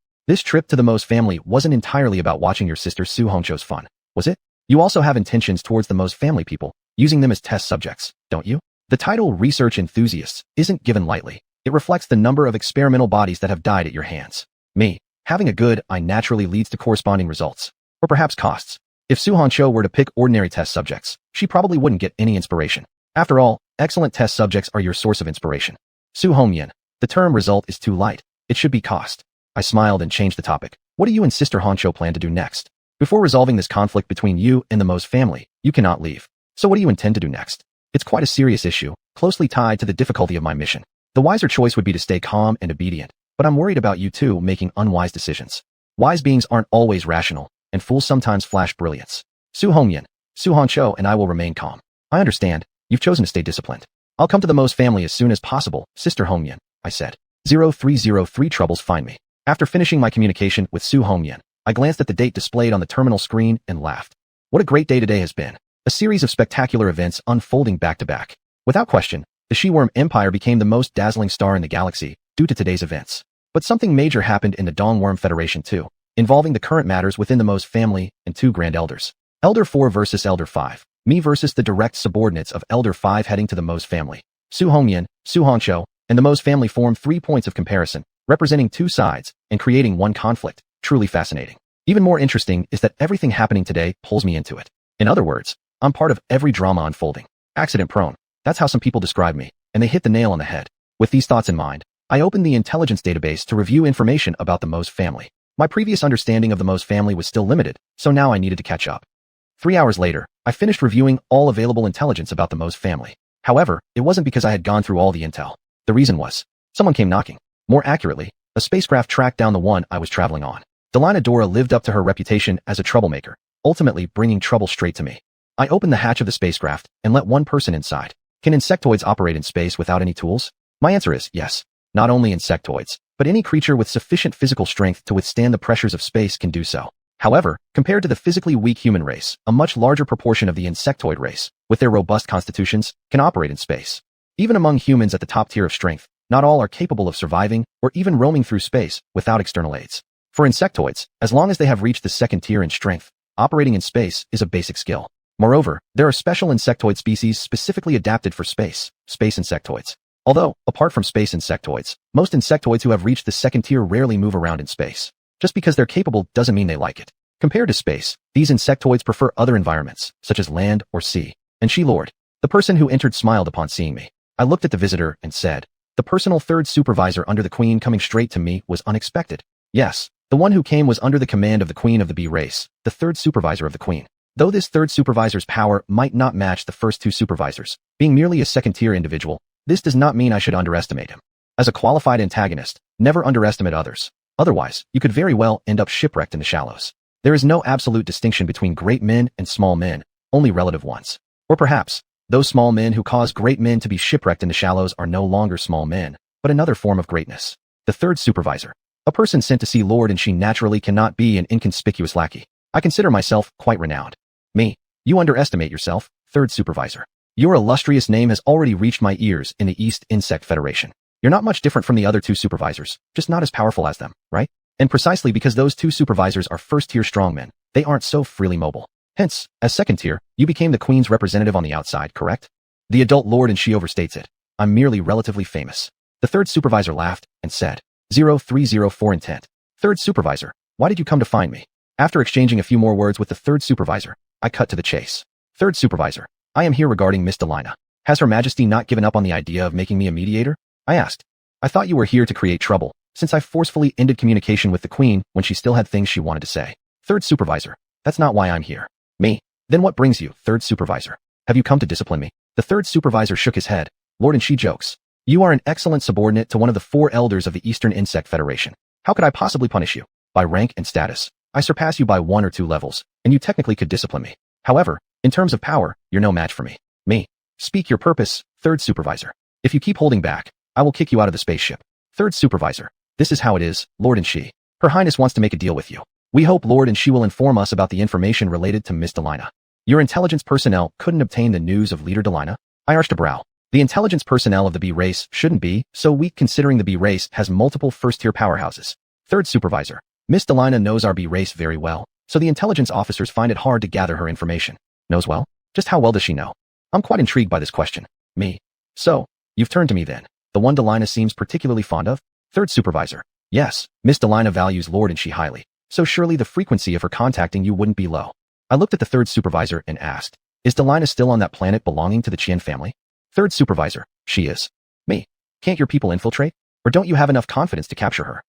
This trip to the Mo's family wasn't entirely about watching your sister Su Hongcho's fun, was it? You also have intentions towards the Mo's family people, using them as test subjects, don't you? The title research enthusiasts isn't given lightly. It reflects the number of experimental bodies that have died at your hands. Having a good eye naturally leads to corresponding results. Or perhaps costs. If Su Honcho were to pick ordinary test subjects, she probably wouldn't get any inspiration. After all, excellent test subjects are your source of inspiration. Su Hongyan, the term result is too light. It should be cost. I smiled and changed the topic. What do you and Sister Honcho plan to do next? Before resolving this conflict between you and the Mo's family, you cannot leave. So what do you intend to do next? It's quite a serious issue, closely tied to the difficulty of my mission. The wiser choice would be to stay calm and obedient, but I'm worried about you two making unwise decisions. Wise beings aren't always rational, and fools sometimes flash brilliance. Su Hongyan, Su Honcho and I will remain calm. I understand. You've chosen to stay disciplined. I'll come to the Mo's family as soon as possible, Sister Hongyan, I said. 0303 troubles find me. After finishing my communication with Su Hongyan, I glanced at the date displayed on the terminal screen and laughed. What a great day today has been. A series of spectacular events unfolding back to back. Without question, the She-Worm Empire became the most dazzling star in the galaxy due to today's events. But something major happened in the Dongworm Federation too, involving the current matters within the Mo's family and two Grand Elders. Elder 4 versus Elder 5. Me versus the direct subordinates of Elder 5 heading to the Mo's family. Su Hongyan, Su Honcho, and the Mo's family form 3 points of comparison, representing two sides and creating one conflict. Truly fascinating. Even more interesting is that everything happening today pulls me into it. In other words, I'm part of every drama unfolding. Accident-prone. That's how some people describe me, and they hit the nail on the head. With these thoughts in mind, I opened the intelligence database to review information about the Mo's family. My previous understanding of the Mo's family was still limited, so now I needed to catch up. 3 hours later, I finished reviewing all available intelligence about the Mo's family. However, it wasn't because I had gone through all the intel. The reason was, someone came knocking. More accurately, a spacecraft tracked down the one I was traveling on. Delina Dora lived up to her reputation as a troublemaker, ultimately bringing trouble straight to me. I opened the hatch of the spacecraft and let one person inside. Can insectoids operate in space without any tools? My answer is yes. Not only insectoids, but any creature with sufficient physical strength to withstand the pressures of space can do so. However, compared to the physically weak human race, a much larger proportion of the insectoid race, with their robust constitutions, can operate in space. Even among humans at the top tier of strength, not all are capable of surviving or even roaming through space without external aids. For insectoids, as long as they have reached the second tier in strength, operating in space is a basic skill. Moreover, there are special insectoid species specifically adapted for space insectoids. Although, apart from space insectoids, most insectoids who have reached the second tier rarely move around in space. Just because they're capable doesn't mean they like it. Compared to space, these insectoids prefer other environments, such as land or sea. And She-Lord, the person who entered, smiled upon seeing me. I looked at the visitor and said, the personal third supervisor under the Queen coming straight to me was unexpected. Yes, the one who came was under the command of the Queen of the Bee race, the third supervisor of the Queen. Though this third supervisor's power might not match the first two supervisors, being merely a second-tier individual, this does not mean I should underestimate him. As a qualified antagonist, never underestimate others. Otherwise, you could very well end up shipwrecked in the shallows. There is no absolute distinction between great men and small men, only relative ones. Or perhaps, those small men who cause great men to be shipwrecked in the shallows are no longer small men, but another form of greatness. The third supervisor. A person sent to see Lord, and she naturally cannot be an inconspicuous lackey. I consider myself quite renowned. Me. You underestimate yourself, third supervisor. Your illustrious name has already reached my ears in the East Insect Federation. You're not much different from the other two supervisors, just not as powerful as them, right? And precisely because those two supervisors are first-tier strongmen, they aren't so freely mobile. Hence, as second-tier, you became the Queen's representative on the outside, correct? The adult Lord, and she overstates it. I'm merely relatively famous. The third supervisor laughed and said, 0304 intent. Third supervisor, why did you come to find me? After exchanging a few more words with the third supervisor, I cut to the chase. Third supervisor, I am here regarding Miss Delina. Has Her Majesty not given up on the idea of making me a mediator? I asked. I thought you were here to create trouble, since I forcefully ended communication with the Queen when she still had things she wanted to say. Third Supervisor. That's not why I'm here. Me. Then what brings you, Third Supervisor? Have you come to discipline me? The Third Supervisor shook his head. Lord and she jokes. You are an excellent subordinate to one of the 4 elders of the Eastern Insect Federation. How could I possibly punish you? By rank and status. I surpass you by 1 or 2 levels, and you technically could discipline me. However, in terms of power, you're no match for me. Me. Speak your purpose, Third Supervisor. If you keep holding back, I will kick you out of the spaceship. Third Supervisor. This is how it is, Lord and she. Her Highness wants to make a deal with you. We hope Lord and she will inform us about the information related to Miss Delina. Your intelligence personnel couldn't obtain the news of Leader Delina? I arched a brow. The intelligence personnel of the B race shouldn't be so weak considering the B race has multiple first-tier powerhouses. Third Supervisor. Miss Delina knows our B race very well, so the intelligence officers find it hard to gather her information. Knows well? Just how well does she know? I'm quite intrigued by this question. Me. So, you've turned to me then. The one Delina seems particularly fond of? Third Supervisor. Yes, Miss Delina values Lord and she highly, so surely the frequency of her contacting you wouldn't be low. I looked at the Third Supervisor and asked, is Delina still on that planet belonging to the Qian family? Third Supervisor. She is. Me. Can't your people infiltrate? Or don't you have enough confidence to capture her?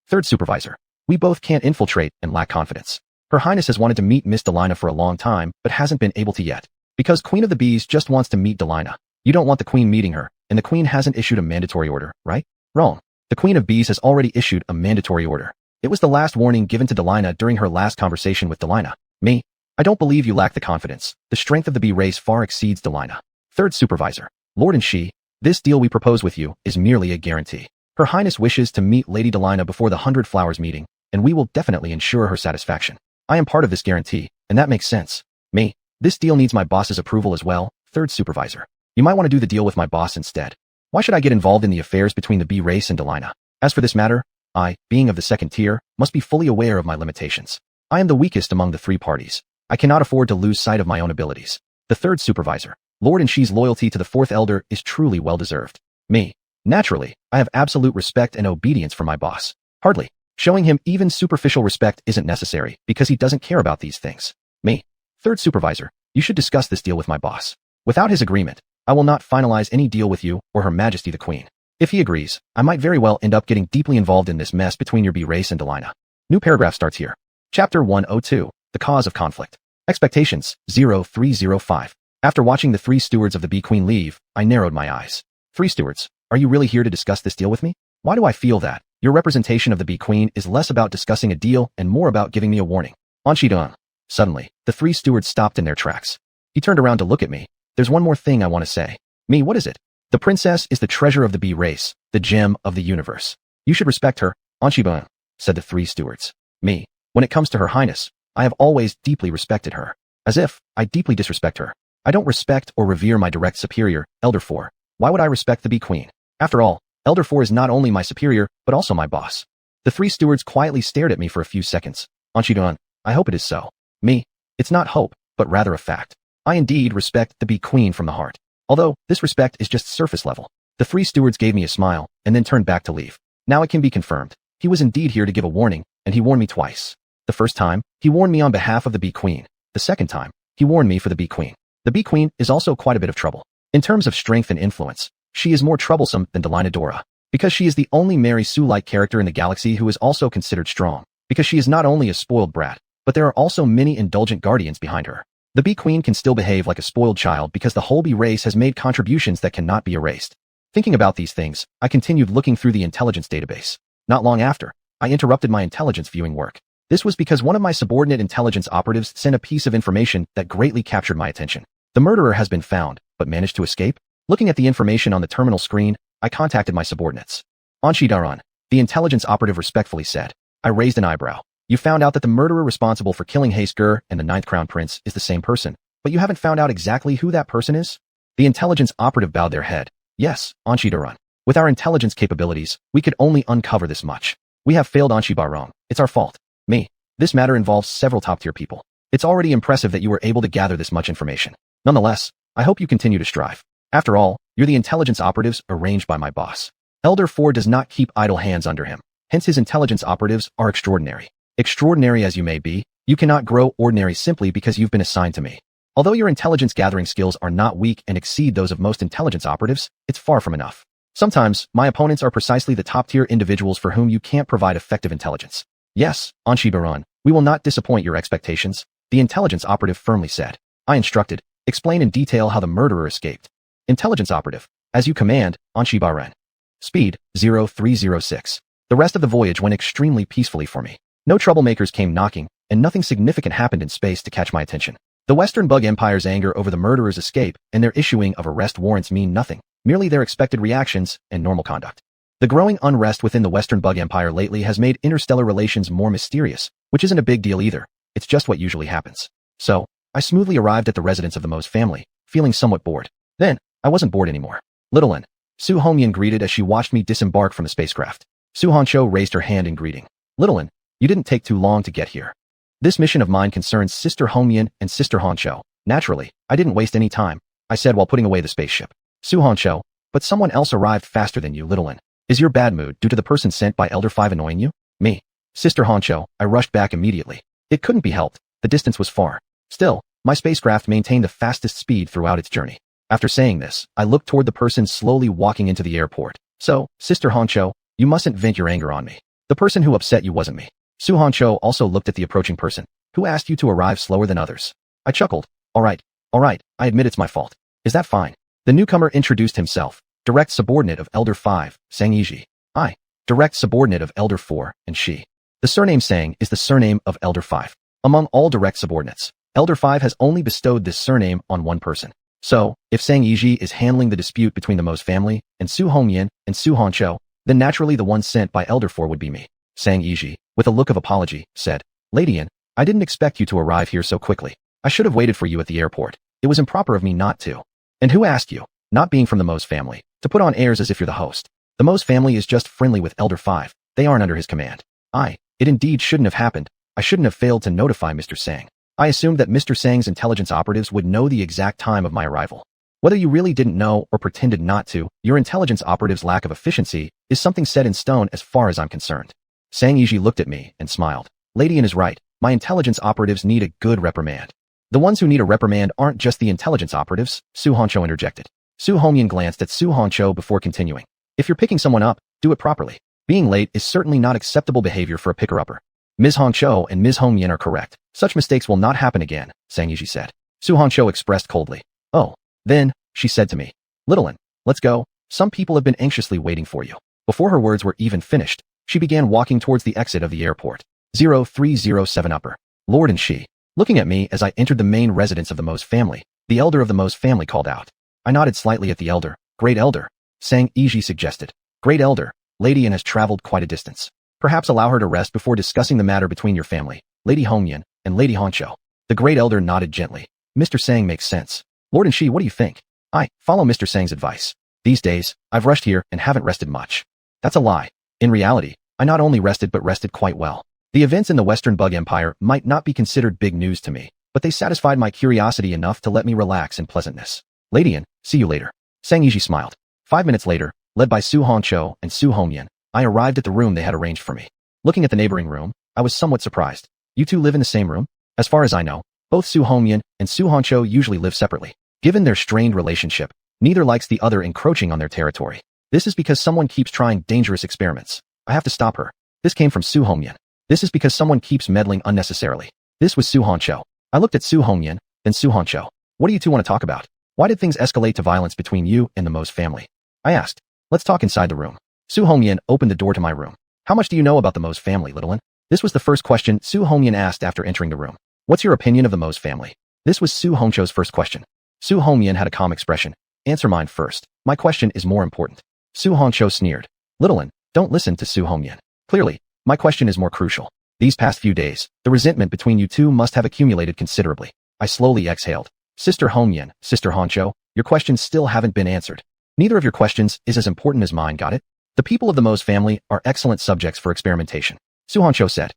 Third Supervisor. We both can't infiltrate and lack confidence. Her Highness has wanted to meet Miss Delina for a long time, but hasn't been able to yet. Because Queen of the Bees just wants to meet Delina. You don't want the Queen meeting her, and the Queen hasn't issued a mandatory order, right? Wrong. The Queen of Bees has already issued a mandatory order. It was the last warning given to Delina during her last conversation with Delina. Me. I don't believe you lack the confidence. The strength of the bee race far exceeds Delina. Third Supervisor. Lord and she, this deal we propose with you is merely a guarantee. Her Highness wishes to meet Lady Delina before the 100 Flowers meeting, and we will definitely ensure her satisfaction. I am part of this guarantee, and that makes sense. Me. This deal needs my boss's approval as well, Third Supervisor. You might want to do the deal with my boss instead. Why should I get involved in the affairs between the bee race and Delina? As for this matter, I, being of the 2nd tier, must be fully aware of my limitations. I am the weakest among the 3 parties. I cannot afford to lose sight of my own abilities. The Third Supervisor. Lord and she's loyalty to the 4th Elder is truly well-deserved. Me. Naturally, I have absolute respect and obedience for my boss. Hardly. Showing him even superficial respect isn't necessary because he doesn't care about these things. Me. Third Supervisor. You should discuss this deal with my boss. Without his agreement, I will not finalize any deal with you or Her Majesty the Queen. If he agrees, I might very well end up getting deeply involved in this mess between your bee race and Delina. New paragraph starts here. Chapter 102. The Cause of Conflict. Expectations, 0305. After watching the 3 stewards of the Bee Queen leave, I narrowed my eyes. 3 stewards, are you really here to discuss this deal with me? Why do I feel that your representation of the Bee Queen is less about discussing a deal and more about giving me a warning? Anshidong. Suddenly, the 3 stewards stopped in their tracks. He turned around to look at me. There's one more thing I want to say. Me, what is it? The princess is the treasure of the bee race, the gem of the universe. You should respect her, Anshidong, said the 3 stewards. Me. When it comes to Her Highness, I have always deeply respected her. As if I deeply disrespect her. I don't respect or revere my direct superior, Elder 4. Why would I respect the Bee Queen? After all, Elder 4 is not only my superior, but also my boss. The 3 stewards quietly stared at me for a few seconds. Anshidong, I hope it is so. Me. It's not hope, but rather a fact. I indeed respect the Bee Queen from the heart. Although, this respect is just surface level. The 3 stewards gave me a smile, and then turned back to leave. Now it can be confirmed. He was indeed here to give a warning, and he warned me twice. The first time, he warned me on behalf of the Bee Queen. The second time, he warned me for the Bee Queen. The Bee Queen is also quite a bit of trouble. In terms of strength and influence, she is more troublesome than Delina Dora. Because she is the only Mary Sue-like character in the galaxy who is also considered strong. Because she is not only a spoiled brat, but there are also many indulgent guardians behind her. The Bee Queen can still behave like a spoiled child because the whole Bee race has made contributions that cannot be erased. Thinking about these things, I continued looking through the intelligence database. Not long after, I interrupted my intelligence viewing work. This was because one of my subordinate intelligence operatives sent a piece of information that greatly captured my attention. The murderer has been found, but managed to escape? Looking at the information on the terminal screen, I contacted my subordinates. Anshidaran, the intelligence operative respectfully said. I raised an eyebrow. You found out that the murderer responsible for killing Haste and the 9th Crown Prince is the same person, but you haven't found out exactly who that person is? The intelligence operative bowed their head. Yes, Anshidaran. With our intelligence capabilities, we could only uncover this much. We have failed Anshibarong. It's our fault. Me. This matter involves several top-tier people. It's already impressive that you were able to gather this much information. Nonetheless, I hope you continue to strive. After all, you're the intelligence operatives arranged by my boss. Elder 4 does not keep idle hands under him. Hence his intelligence operatives are extraordinary. Extraordinary as you may be, you cannot grow ordinary simply because you've been assigned to me. Although your intelligence gathering skills are not weak and exceed those of most intelligence operatives, it's far from enough. Sometimes, my opponents are precisely the top-tier individuals for whom you can't provide effective intelligence. Yes, Anshibaron, we will not disappoint your expectations, the intelligence operative firmly said. I instructed, explain in detail how the murderer escaped. Intelligence operative, as you command, Anshibaron. Speed, 0306. The rest of the voyage went extremely peacefully for me. No troublemakers came knocking, and nothing significant happened in space to catch my attention. The Western Bug Empire's anger over the murderer's escape and their issuing of arrest warrants mean nothing, merely their expected reactions and normal conduct. The growing unrest within the Western Bug Empire lately has made interstellar relations more mysterious, which isn't a big deal either. It's just what usually happens. So, I smoothly arrived at the residence of the Mose family, feeling somewhat bored. Then, I wasn't bored anymore. Little N. Su Hongyun greeted as she watched me disembark from the spacecraft. Su Honcho raised her hand in greeting. Little N, you didn't take too long to get here. This mission of mine concerns Sister Hongyun and Sister Honcho. Naturally, I didn't waste any time, I said while putting away the spaceship. Su Honcho, but someone else arrived faster than you, Little N. Is your bad mood due to the person sent by Elder 5 annoying you? Me. Sister Honcho, I rushed back immediately. It couldn't be helped, the distance was far. Still, my spacecraft maintained the fastest speed throughout its journey. After saying this, I looked toward the person slowly walking into the airport. So, Sister Honcho, you mustn't vent your anger on me. The person who upset you wasn't me. Su Honcho also looked at the approaching person. Who asked you to arrive slower than others? I chuckled. Alright, I admit it's my fault. Is that fine? The newcomer introduced himself. Direct subordinate of Elder 5, Sang Yiji. I. Direct subordinate of Elder 4, and she. The surname Sang is the surname of Elder 5. Among all direct subordinates, Elder 5 has only bestowed this surname on one person. So, if Sang Yiji is handling the dispute between the Mose family and Su Hongyan and Su Honcho, then naturally the one sent by Elder 4 would be me. Sang Yiji, with a look of apology, said, Lady N, I didn't expect you to arrive here so quickly. I should have waited for you at the airport. It was improper of me not to. And who asked you, not being from the Mose family, to put on airs as if you're the host? The Mose family is just friendly with Elder 5. They aren't under his command. It indeed shouldn't have happened. I shouldn't have failed to notify Mr. Sang. I assumed that Mr. Sang's intelligence operatives would know the exact time of my arrival. Whether you really didn't know or pretended not to, your intelligence operative's lack of efficiency is something set in stone as far as I'm concerned. Sang Yiji looked at me and smiled. Lady N is right. My intelligence operatives need a good reprimand. The ones who need a reprimand aren't just the intelligence operatives, Su Honcho interjected. Su Hongyan glanced at Su Honcho before continuing. If you're picking someone up, do it properly. Being late is certainly not acceptable behavior for a picker-upper. Ms. Honcho and Ms. Hongyan are correct. Such mistakes will not happen again, Sang Yiji said. Su Honcho expressed coldly. Oh, then, she said to me. Little N, let's go. Some people have been anxiously waiting for you. Before her words were even finished, she began walking towards the exit of the airport. 0307 Upper. Lord and she. Looking at me as I entered the main residence of the Mose family, the elder of the Mose family called out. I nodded slightly at the elder. Great elder. Sang Yiji suggested. Great elder. Lady N has traveled quite a distance. Perhaps allow her to rest before discussing the matter between your family, Lady Hongyan, and Lady Honcho. The great elder nodded gently. Mr. Sang makes sense. Lord and she, what do you think? I follow Mr. Sang's advice. These days, I've rushed here and haven't rested much. That's a lie. In reality, I not only rested but rested quite well. The events in the Western Bug Empire might not be considered big news to me, but they satisfied my curiosity enough to let me relax in pleasantness. Lady N, see you later. Sang Yiji smiled. 5 minutes later, led by Su Honcho and Su Hongyan, I arrived at the room they had arranged for me. Looking at the neighboring room, I was somewhat surprised. You two live in the same room? As far as I know, both Su Hongyan and Su Honcho usually live separately. Given their strained relationship, neither likes the other encroaching on their territory. This is because someone keeps trying dangerous experiments. I have to stop her. This came from Su Hongyan. This is because someone keeps meddling unnecessarily. This was Su Honcho. I looked at Su Hongyan, then Su Honcho. What do you two want to talk about? Why did things escalate to violence between you and the Mose family? I asked. Let's talk inside the room. Su Hongyan opened the door to my room. How much do you know about the Mose family, Little One? This was the first question Su Hongyan asked after entering the room. What's your opinion of the Mose family? This was Su Honcho's first question. Su Hongyan had a calm expression. Answer mine first. My question is more important. Su Honcho sneered. Little One, don't listen to Su Hongyan. Clearly, my question is more crucial. These past few days, the resentment between you two must have accumulated considerably. I slowly exhaled. Sister Hongyan, Sister Honcho, your questions still haven't been answered. Neither of your questions is as important as mine, got it? The people of the Mose family are excellent subjects for experimentation. Su Honcho said.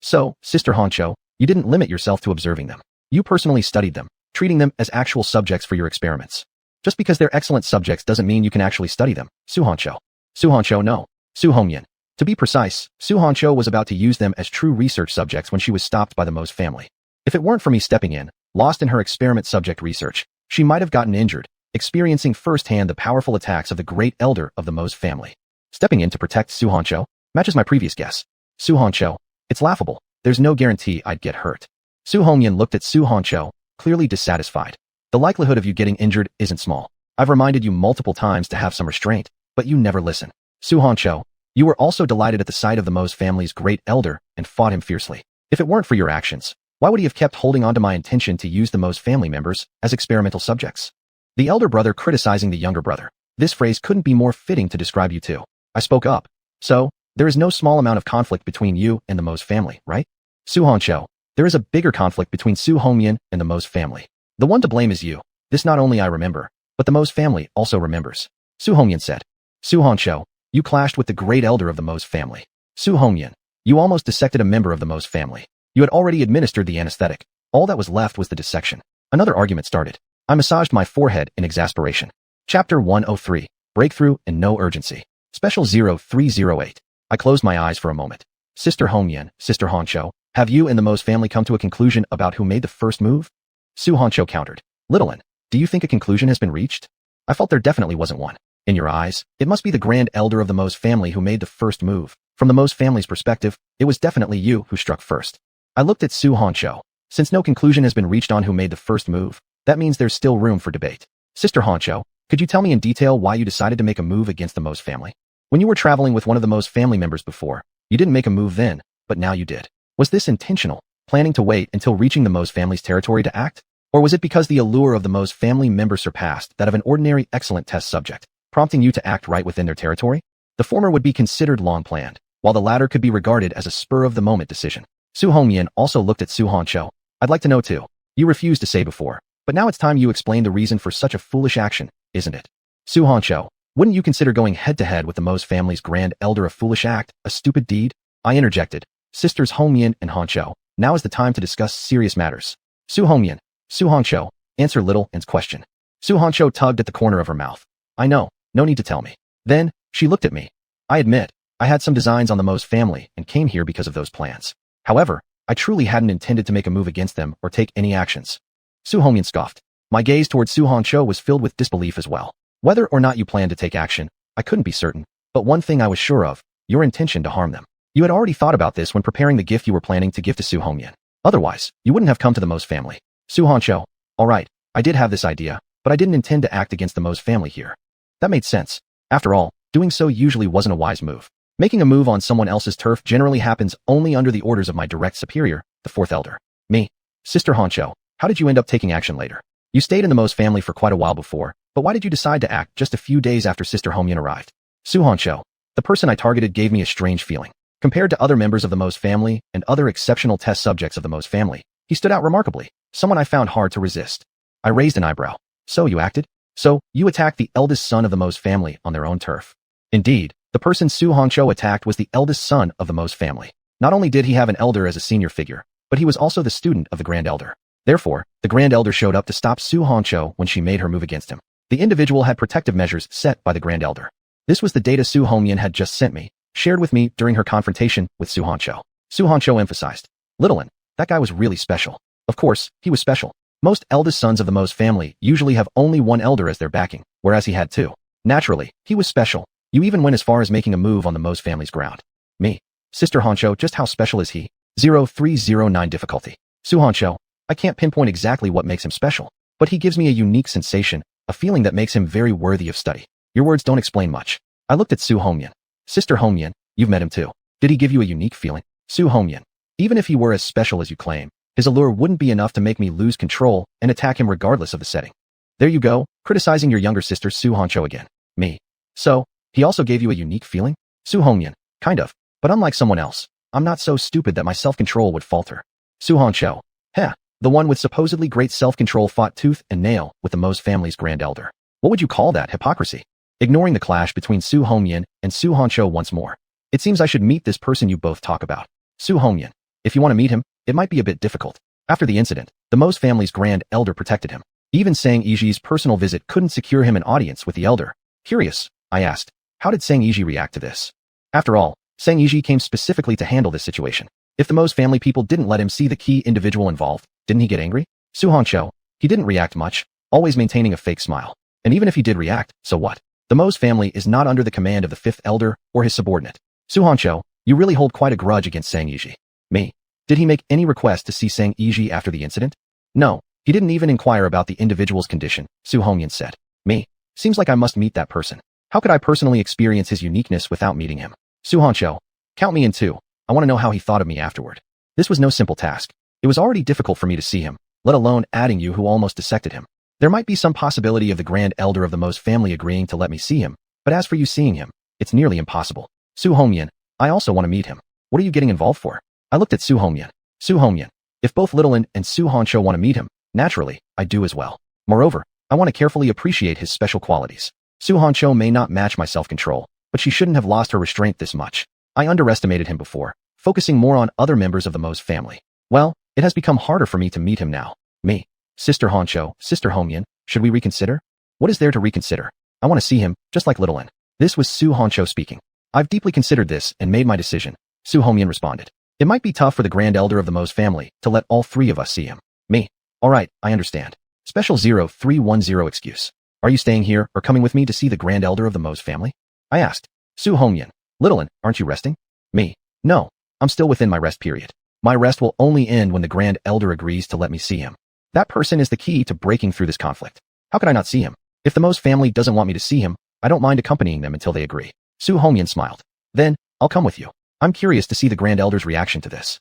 So, Sister Honcho, you didn't limit yourself to observing them. You personally studied them, treating them as actual subjects for your experiments. Just because they're excellent subjects doesn't mean you can actually study them, Su Honcho. Su Honcho, no. Su Hongyan. To be precise, Su Honcho was about to use them as true research subjects when she was stopped by the Mose family. If it weren't for me stepping in, lost in her experiment subject research, she might have gotten injured, experiencing firsthand the powerful attacks of the great elder of the Mose family. Stepping in to protect Su Honcho matches my previous guess. Su Honcho, it's laughable. There's no guarantee I'd get hurt. Su Hongyan looked at Su Honcho, clearly dissatisfied. The likelihood of you getting injured isn't small. I've reminded you multiple times to have some restraint, but you never listen. Su Honcho, you were also delighted at the sight of the Mose family's great elder and fought him fiercely. If it weren't for your actions, why would he have kept holding on to my intention to use the Mose family members as experimental subjects? The elder brother criticizing the younger brother. This phrase couldn't be more fitting to describe you two. I spoke up. So, there is no small amount of conflict between you and the Mose family, right? Su Honcho, there is a bigger conflict between Su Hongyan and the Mose family. The one to blame is you. This not only I remember, but the Mose family also remembers. Su Hongyan said. Su Honcho, you clashed with the great elder of the Mose family. Su Hongyan, you almost dissected a member of the Mose family. You had already administered the anesthetic. All that was left was the dissection. Another argument started. I massaged my forehead in exasperation. Chapter 103. Breakthrough and No Urgency. Special 0308. I closed my eyes for a moment. Sister Hongyan, Sister Honcho, have you and the Mose family come to a conclusion about who made the first move? Su Honcho countered. Little one, do you think a conclusion has been reached? I felt there definitely wasn't one. In your eyes, it must be the grand elder of the Mose family who made the first move. From the Mose family's perspective, it was definitely you who struck first. I looked at Su Honcho. Since no conclusion has been reached on who made the first move, that means there's still room for debate. Sister Honcho, could you tell me in detail why you decided to make a move against the Mose family? When you were traveling with one of the Mose family members before, you didn't make a move then, but now you did. Was this intentional, planning to wait until reaching the Mose family's territory to act? Or was it because the allure of the Mose family member surpassed that of an ordinary excellent test subject, prompting you to act right within their territory? The former would be considered long-planned, while the latter could be regarded as a spur-of-the-moment decision. Su Hongyan also looked at Su Honcho. I'd like to know too. You refused to say before, but now it's time you explain the reason for such a foolish action, isn't it? Su Honcho, wouldn't you consider going head-to-head with the Mose family's grand elder a foolish act, a stupid deed? I interjected. Sisters Hongyan and Honcho, now is the time to discuss serious matters. Su Hongyan, Su Honcho, answer little and's question. Su Honcho tugged at the corner of her mouth. I know, no need to tell me. Then, she looked at me. I admit, I had some designs on the Mose family and came here because of those plans. However, I truly hadn't intended to make a move against them or take any actions. Su Hongyan scoffed. My gaze toward Su Honcho was filled with disbelief as well. Whether or not you planned to take action, I couldn't be certain, but one thing I was sure of, your intention to harm them. You had already thought about this when preparing the gift you were planning to give to Su Hongyan. Otherwise, you wouldn't have come to the Mose family. Su Honcho, all right, I did have this idea, but I didn't intend to act against the Mose family here. That made sense. After all, doing so usually wasn't a wise move. Making a move on someone else's turf generally happens only under the orders of my direct superior, the fourth elder. Me. Sister Honcho, how did you end up taking action later? You stayed in the Mose family for quite a while before, but why did you decide to act just a few days after Sister Hongyan arrived? Su Honcho, the person I targeted gave me a strange feeling. Compared to other members of the Mose family and other exceptional test subjects of the Mose family, he stood out remarkably, someone I found hard to resist. I raised an eyebrow. So you acted? So, you attacked the eldest son of the Mose family on their own turf. Indeed, the person Su Honcho attacked was the eldest son of the Mose family. Not only did he have an elder as a senior figure, but he was also the student of the Grand Elder. Therefore, the Grand Elder showed up to stop Su Honcho when she made her move against him. The individual had protective measures set by the Grand Elder. This was the data Su Hongyan had just sent me, shared with me during her confrontation with Su Honcho. Su Honcho emphasized, Little one, that guy was really special. Of course, he was special. Most eldest sons of the Mose family usually have only one elder as their backing, whereas he had two. Naturally, he was special. You even went as far as making a move on the Mose family's ground. Me. Sister Honcho, just how special is he? 0309 difficulty. Su Honcho, I can't pinpoint exactly what makes him special, but he gives me a unique sensation, a feeling that makes him very worthy of study. Your words don't explain much. I looked at Su Hongyan. Sister Hongyan, you've met him too. Did he give you a unique feeling? Su Hongyan, even if he were as special as you claim, his allure wouldn't be enough to make me lose control and attack him regardless of the setting. There you go, criticizing your younger sister Su Honcho again. Me. So, he also gave you a unique feeling? Su Hongyan, kind of, but unlike someone else, I'm not so stupid that my self-control would falter. Su Honcho, heh, the one with supposedly great self-control fought tooth and nail with the Mose family's grand elder. What would you call that, hypocrisy? Ignoring the clash between Su Hongyan and Su Honcho once more. It seems I should meet this person you both talk about. Su Hongyan, if you want to meet him, it might be a bit difficult. After the incident, the Mose family's grand elder protected him. Even Sang Iji's personal visit couldn't secure him an audience with the elder. Curious, I asked, how did Sang Iji react to this? After all, Sang Iji came specifically to handle this situation. If the Mose family people didn't let him see the key individual involved, didn't he get angry? Su Honcho, he didn't react much, always maintaining a fake smile. And even if he did react, so what? The Mo's family is not under the command of the fifth elder or his subordinate. Su Hancho, you really hold quite a grudge against Sang Yiji. Me. Did he make any request to see Sang Yiji after the incident? No, he didn't even inquire about the individual's condition, Su Hongyan said. Me. Seems like I must meet that person. How could I personally experience his uniqueness without meeting him? Su Hancho, count me in too. I want to know how he thought of me afterward. This was no simple task. It was already difficult for me to see him, let alone adding you who almost dissected him. There might be some possibility of the Grand Elder of the Mo's family agreeing to let me see him, but as for you seeing him, it's nearly impossible. Su Hongyan, I also want to meet him. What are you getting involved for? I looked at Su Hongyan. Su Hongyan, if both Littleland and Su Hancho want to meet him, naturally, I do as well. Moreover, I want to carefully appreciate his special qualities. Su Hancho may not match my self-control, but she shouldn't have lost her restraint this much. I underestimated him before, focusing more on other members of the Mo's family. Well, it has become harder for me to meet him now. Me. Sister Hancho, Sister Hongyan, should we reconsider? What is there to reconsider? I want to see him, just like Littleland. This was Su Hancho speaking. I've deeply considered this and made my decision. Su Hongyan responded. It might be tough for the Grand Elder of the Mo's family to let all three of us see him. Me. Alright, I understand. Special 0310 excuse. Are you staying here or coming with me to see the Grand Elder of the Mo's family? I asked. Su Hongyan. Littleland, aren't you resting? Me. No, I'm still within my rest period. My rest will only end when the Grand Elder agrees to let me see him. That person is the key to breaking through this conflict. How could I not see him? If the Mo's family doesn't want me to see him, I don't mind accompanying them until they agree. Su Hongyan smiled. Then, I'll come with you. I'm curious to see the Grand Elder's reaction to this.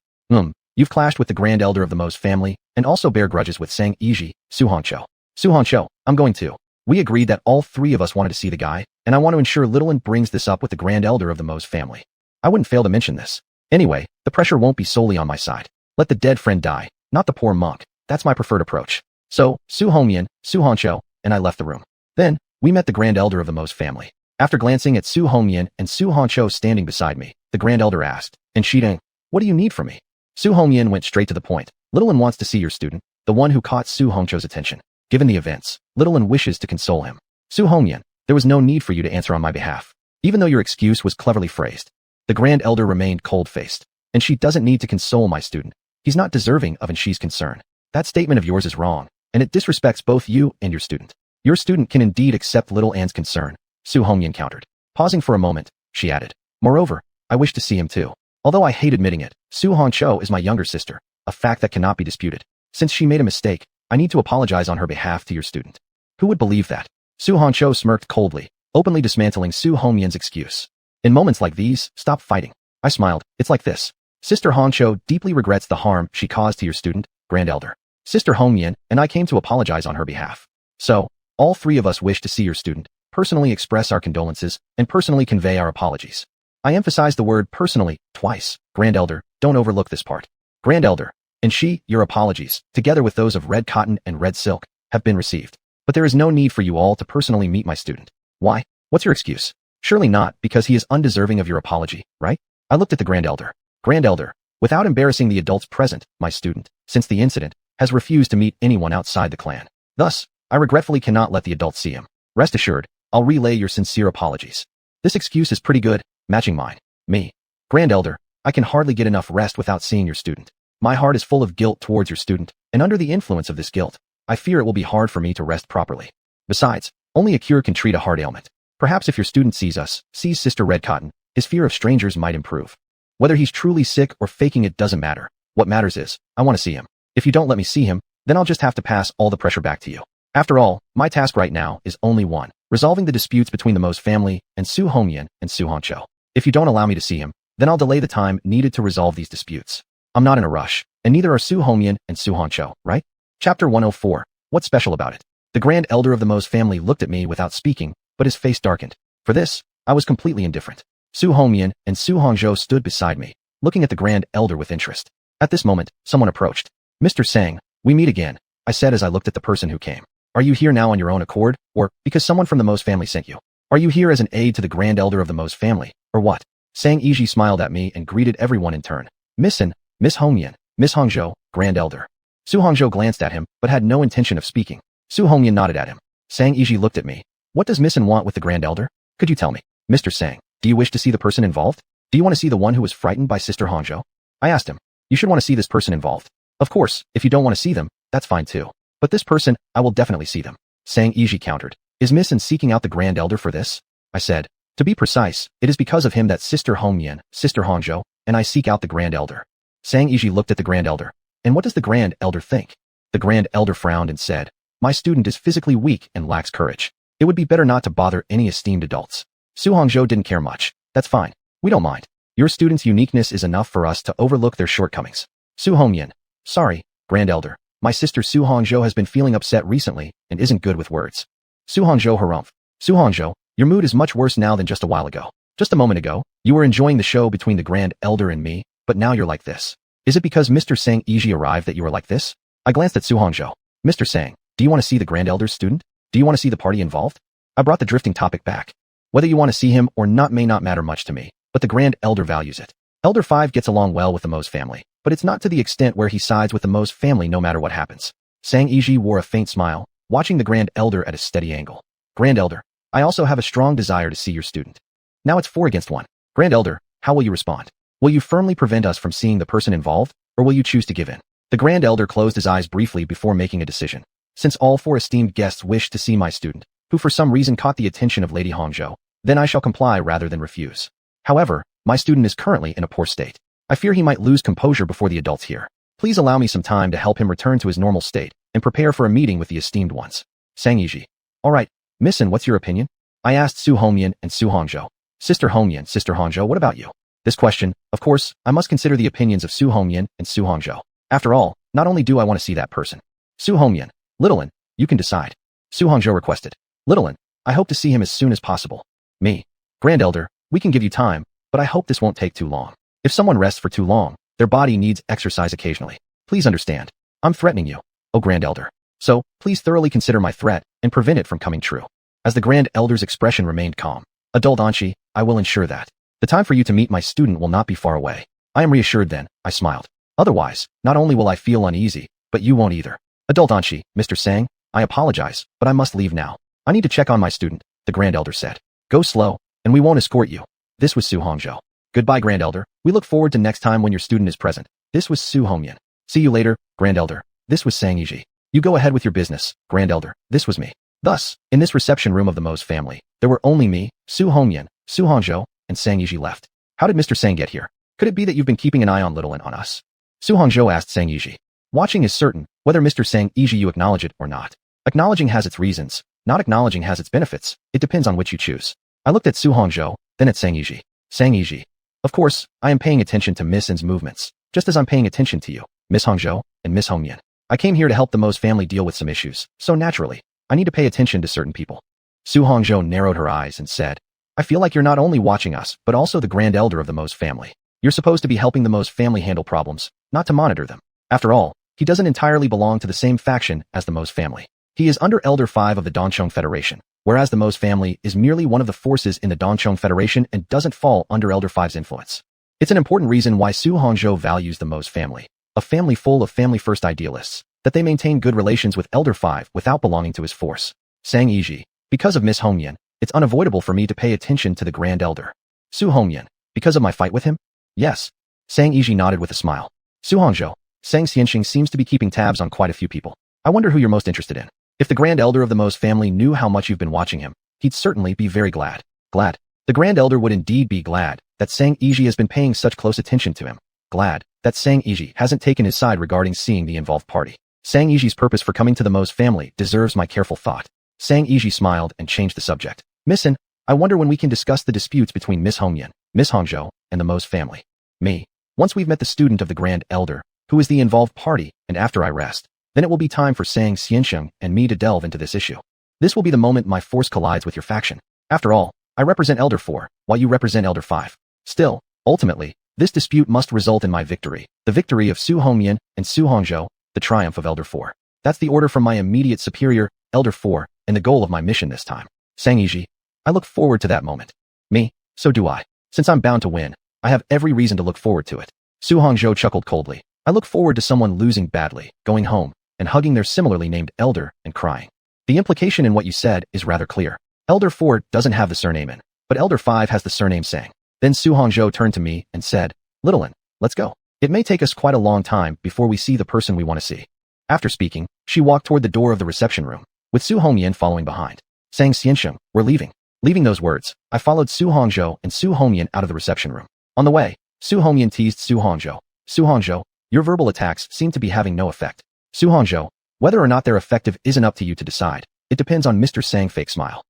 You've clashed with the Grand Elder of the Mo's family, and also bear grudges with Sang Yiji, Su Hancho. Su Hancho, I'm going too. We agreed that all three of us wanted to see the guy, and I want to ensure Littleland brings this up with the Grand Elder of the Mo's family. I wouldn't fail to mention this. Anyway, the pressure won't be solely on my side. Let the dead friend die, not the poor monk. That's my preferred approach. So, Su Hongyan, Su Hancho, and I left the room. Then, we met the Grand Elder of the Mo's family. After glancing at Su Hongyan and Su Hancho standing beside me, the Grand Elder asked, "And Shideng, what do you need from me?" Su Hongyan went straight to the point. Littleland wants to see your student, the one who caught Su Hancho's attention. Given the events, Littleland wishes to console him. Su Hongyan, there was no need for you to answer on my behalf, even though your excuse was cleverly phrased. The Grand Elder remained cold-faced. And she doesn't need to console my student. He's not deserving of Enshi's concern. That statement of yours is wrong, and it disrespects both you and your student. Your student can indeed accept little Anne's concern, Su Hongyan countered. Pausing for a moment, she added, moreover, I wish to see him too. Although I hate admitting it, Su Hancho is my younger sister, a fact that cannot be disputed. Since she made a mistake, I need to apologize on her behalf to your student. Who would believe that? Su Hancho smirked coldly, openly dismantling Su Hongyan's excuse. In moments like these, stop fighting. I smiled. It's like this. Sister Hancho deeply regrets the harm she caused to your student, Grand Elder. Sister Hongyan and I came to apologize on her behalf. So, all three of us wish to see your student, personally express our condolences, and personally convey our apologies. I emphasize the word personally twice. Grand Elder, don't overlook this part. Grand Elder, and your apologies, together with those of Red Cotton and Red Silk, have been received. But there is no need for you all to personally meet my student. Why? What's your excuse? Surely not because he is undeserving of your apology, right? I looked at the Grand Elder. Grand Elder, without embarrassing the adults present, my student, since the incident, has refused to meet anyone outside the clan. Thus, I regretfully cannot let the adults see him. Rest assured, I'll relay your sincere apologies. This excuse is pretty good, matching mine. Me. Grand Elder, I can hardly get enough rest without seeing your student. My heart is full of guilt towards your student, and under the influence of this guilt, I fear it will be hard for me to rest properly. Besides, only a cure can treat a heart ailment. Perhaps if your student sees Sister Red Cotton, his fear of strangers might improve. Whether he's truly sick or faking it doesn't matter. What matters is, I want to see him. If you don't let me see him, then I'll just have to pass all the pressure back to you. After all, my task right now is only one, resolving the disputes between the Mo's family and Su Hongyan and Su Hancho. If you don't allow me to see him, then I'll delay the time needed to resolve these disputes. I'm not in a rush, and neither are Su Hongyan and Su Hancho, right? Chapter 104. What's special about it? The Grand Elder of the Mo's family looked at me without speaking, but his face darkened. For this, I was completely indifferent. Su Hongyan and Su Hangzhou stood beside me, looking at the Grand Elder with interest. At this moment, someone approached. Mr. Sang, we meet again, I said as I looked at the person who came. Are you here now on your own accord, or because someone from the Mo's family sent you? Are you here as an aide to the Grand Elder of the Mo's family, or what? Sang Yiji smiled at me and greeted everyone in turn. Miss Hongyan, Miss Hangzhou, Grand Elder. Su Hangzhou glanced at him, but had no intention of speaking. Su Hongyan nodded at him. Sang Yiji looked at me. What does Miss want with the Grand Elder? Could you tell me? Mr. Sang, do you wish to see the person involved? Do you want to see the one who was frightened by Sister Hangzhou? I asked him. You should want to see this person involved. Of course, if you don't want to see them, that's fine too. But this person, I will definitely see them. Sang Yiji countered. Is Miss An seeking out the Grand Elder for this? I said. To be precise, it is because of him that Sister Hongyan, Sister Hongzhou, and I seek out the Grand Elder. Sang Yiji looked at the Grand Elder. And what does the Grand Elder think? The Grand Elder frowned and said, my student is physically weak and lacks courage. It would be better not to bother any esteemed adults. Su Hongzhou didn't care much. That's fine. We don't mind. Your student's uniqueness is enough for us to overlook their shortcomings. Su Hongyan. Sorry, Grand Elder. My sister Su Hongzhou has been feeling upset recently and isn't good with words. Su Hongzhou harumph. Su Hongzhou, your mood is much worse now than just a while ago. Just a moment ago, you were enjoying the show between the Grand Elder and me, but now you're like this. Is it because Mr. Sang Yiji arrived that you are like this? I glanced at Su Hongzhou. Mr. Sang, do you want to see the Grand Elder's student? Do you want to see the party involved? I brought the drifting topic back. Whether you want to see him or not may not matter much to me, but the Grand Elder values it. Elder 5 gets along well with the Mo's family, but it's not to the extent where he sides with the Mo's family no matter what happens. Sang Yiji wore a faint smile, watching the Grand Elder at a steady angle. Grand Elder, I also have a strong desire to see your student. Now it's 4 against 1. Grand Elder, how will you respond? Will you firmly prevent us from seeing the person involved, or will you choose to give in? The Grand Elder closed his eyes briefly before making a decision. Since all 4 esteemed guests wish to see my student, who for some reason caught the attention of Lady Hongzhou, then I shall comply rather than refuse. However, my student is currently in a poor state. I fear he might lose composure before the adults here. Please allow me some time to help him return to his normal state and prepare for a meeting with the esteemed ones. Sang Yiji. All right, Miss An, what's your opinion? I asked Su Hongyan and Su Hongzhou. Sister Hongyan, Sister Hongzhou, what about you? This question, of course, I must consider the opinions of Su Hongyan and Su Hongzhou. After all, not only do I want to see that person. Su Hongyan. Little An, you can decide. Su Hongzhou requested. Little An, I hope to see him as soon as possible. Me. Grand Elder, we can give you time, but I hope this won't take too long. If someone rests for too long, their body needs exercise occasionally. Please understand. I'm threatening you, oh Grand Elder. So, please thoroughly consider my threat and prevent it from coming true. As the Grand Elder's expression remained calm. Adult Anshi, I will ensure that. The time for you to meet my student will not be far away. I am reassured then, I smiled. Otherwise, not only will I feel uneasy, but you won't either. Adult Anshi, Mr. Sang, I apologize, but I must leave now. I need to check on my student, the Grand Elder said. Go slow, and we won't escort you. This was Su Hongzhou. Goodbye, Grand Elder. We look forward to next time when your student is present. This was Su Hongyan. See you later, Grand Elder. This was Sang Yiji. You go ahead with your business, Grand Elder. This was me. Thus, in this reception room of the Mo's family, there were only me, Su Hongyan, Su Hongzhou, and Sang Yiji left. How did Mr. Sang get here? Could it be that you've been keeping an eye on Little An on us? Su Hongzhou asked Sang Yiji. Watching is certain, whether Mr. Sang Yiji you acknowledge it or not. Acknowledging has its reasons, not acknowledging has its benefits. It depends on which you choose. I looked at Su Hongzhou, then at Sang Yiji. Sang Yiji. Of course, I am paying attention to Miss An's movements, just as I'm paying attention to you, Miss Hongzhou, and Miss Hongyan. I came here to help the Mo's family deal with some issues, so naturally, I need to pay attention to certain people. Su Hongzhou narrowed her eyes and said, I feel like you're not only watching us, but also the Grand Elder of the Mo's family. You're supposed to be helping the Mo's family handle problems, not to monitor them. After all, he doesn't entirely belong to the same faction as the Mo's family. He is under Elder 5 of the Donchong Federation, whereas the Mo's family is merely one of the forces in the Donchong Federation and doesn't fall under Elder 5's influence. It's an important reason why Su Hongzhou values the Mo's family, a family full of family-first idealists, that they maintain good relations with Elder 5 without belonging to his force. Sang Yiji. Because of Miss Hongyan, it's unavoidable for me to pay attention to the Grand Elder. Su Hongyan. Because of my fight with him? Yes. Sang Yiji nodded with a smile. Su Hongzhou. Sang Xianxing seems to be keeping tabs on quite a few people. I wonder who you're most interested in. If the Grand Elder of the Mo's family knew how much you've been watching him, he'd certainly be very glad. Glad. The Grand Elder would indeed be glad that Sang Yiji has been paying such close attention to him. Glad that Sang Yiji hasn't taken his side regarding seeing the involved party. Sang Yiji's purpose for coming to the Mo's family deserves my careful thought. Sang Yiji smiled and changed the subject. Miss An, I wonder when we can discuss the disputes between Miss Hongyan, Miss Hongzhou, and the Mo's family. Me. Once we've met the student of the Grand Elder, who is the involved party, and after I rest, then it will be time for Sang Xianxing and me to delve into this issue. This will be the moment my force collides with your faction. After all, I represent Elder 4, while you represent Elder 5. Still, ultimately, this dispute must result in my victory, the victory of Su Hongyan and Su Hongzhou, the triumph of Elder 4. That's the order from my immediate superior, Elder 4, and the goal of my mission this time. Sang Yiji. I look forward to that moment. Me, so do I. Since I'm bound to win, I have every reason to look forward to it. Su Hongzhou chuckled coldly. I look forward to someone losing badly, going home, and hugging their similarly named elder and crying. The implication in what you said is rather clear. Elder 4 doesn't have the surname in, but Elder 5 has the surname Sang. Then Su Hongzhou turned to me and said, Little An, let's go. It may take us quite a long time before we see the person we want to see. After speaking, she walked toward the door of the reception room, with Su Hongyan following behind. Sang Xiansheng, we're leaving. Leaving those words, I followed Su Hongzhou and Su Hongyan out of the reception room. On the way, Su Hongyan teased Su Hongzhou. Su Hongzhou, your verbal attacks seem to be having no effect. Su Hongzhou, whether or not they're effective isn't up to you to decide. It depends on Mr. Sang Fake Smile.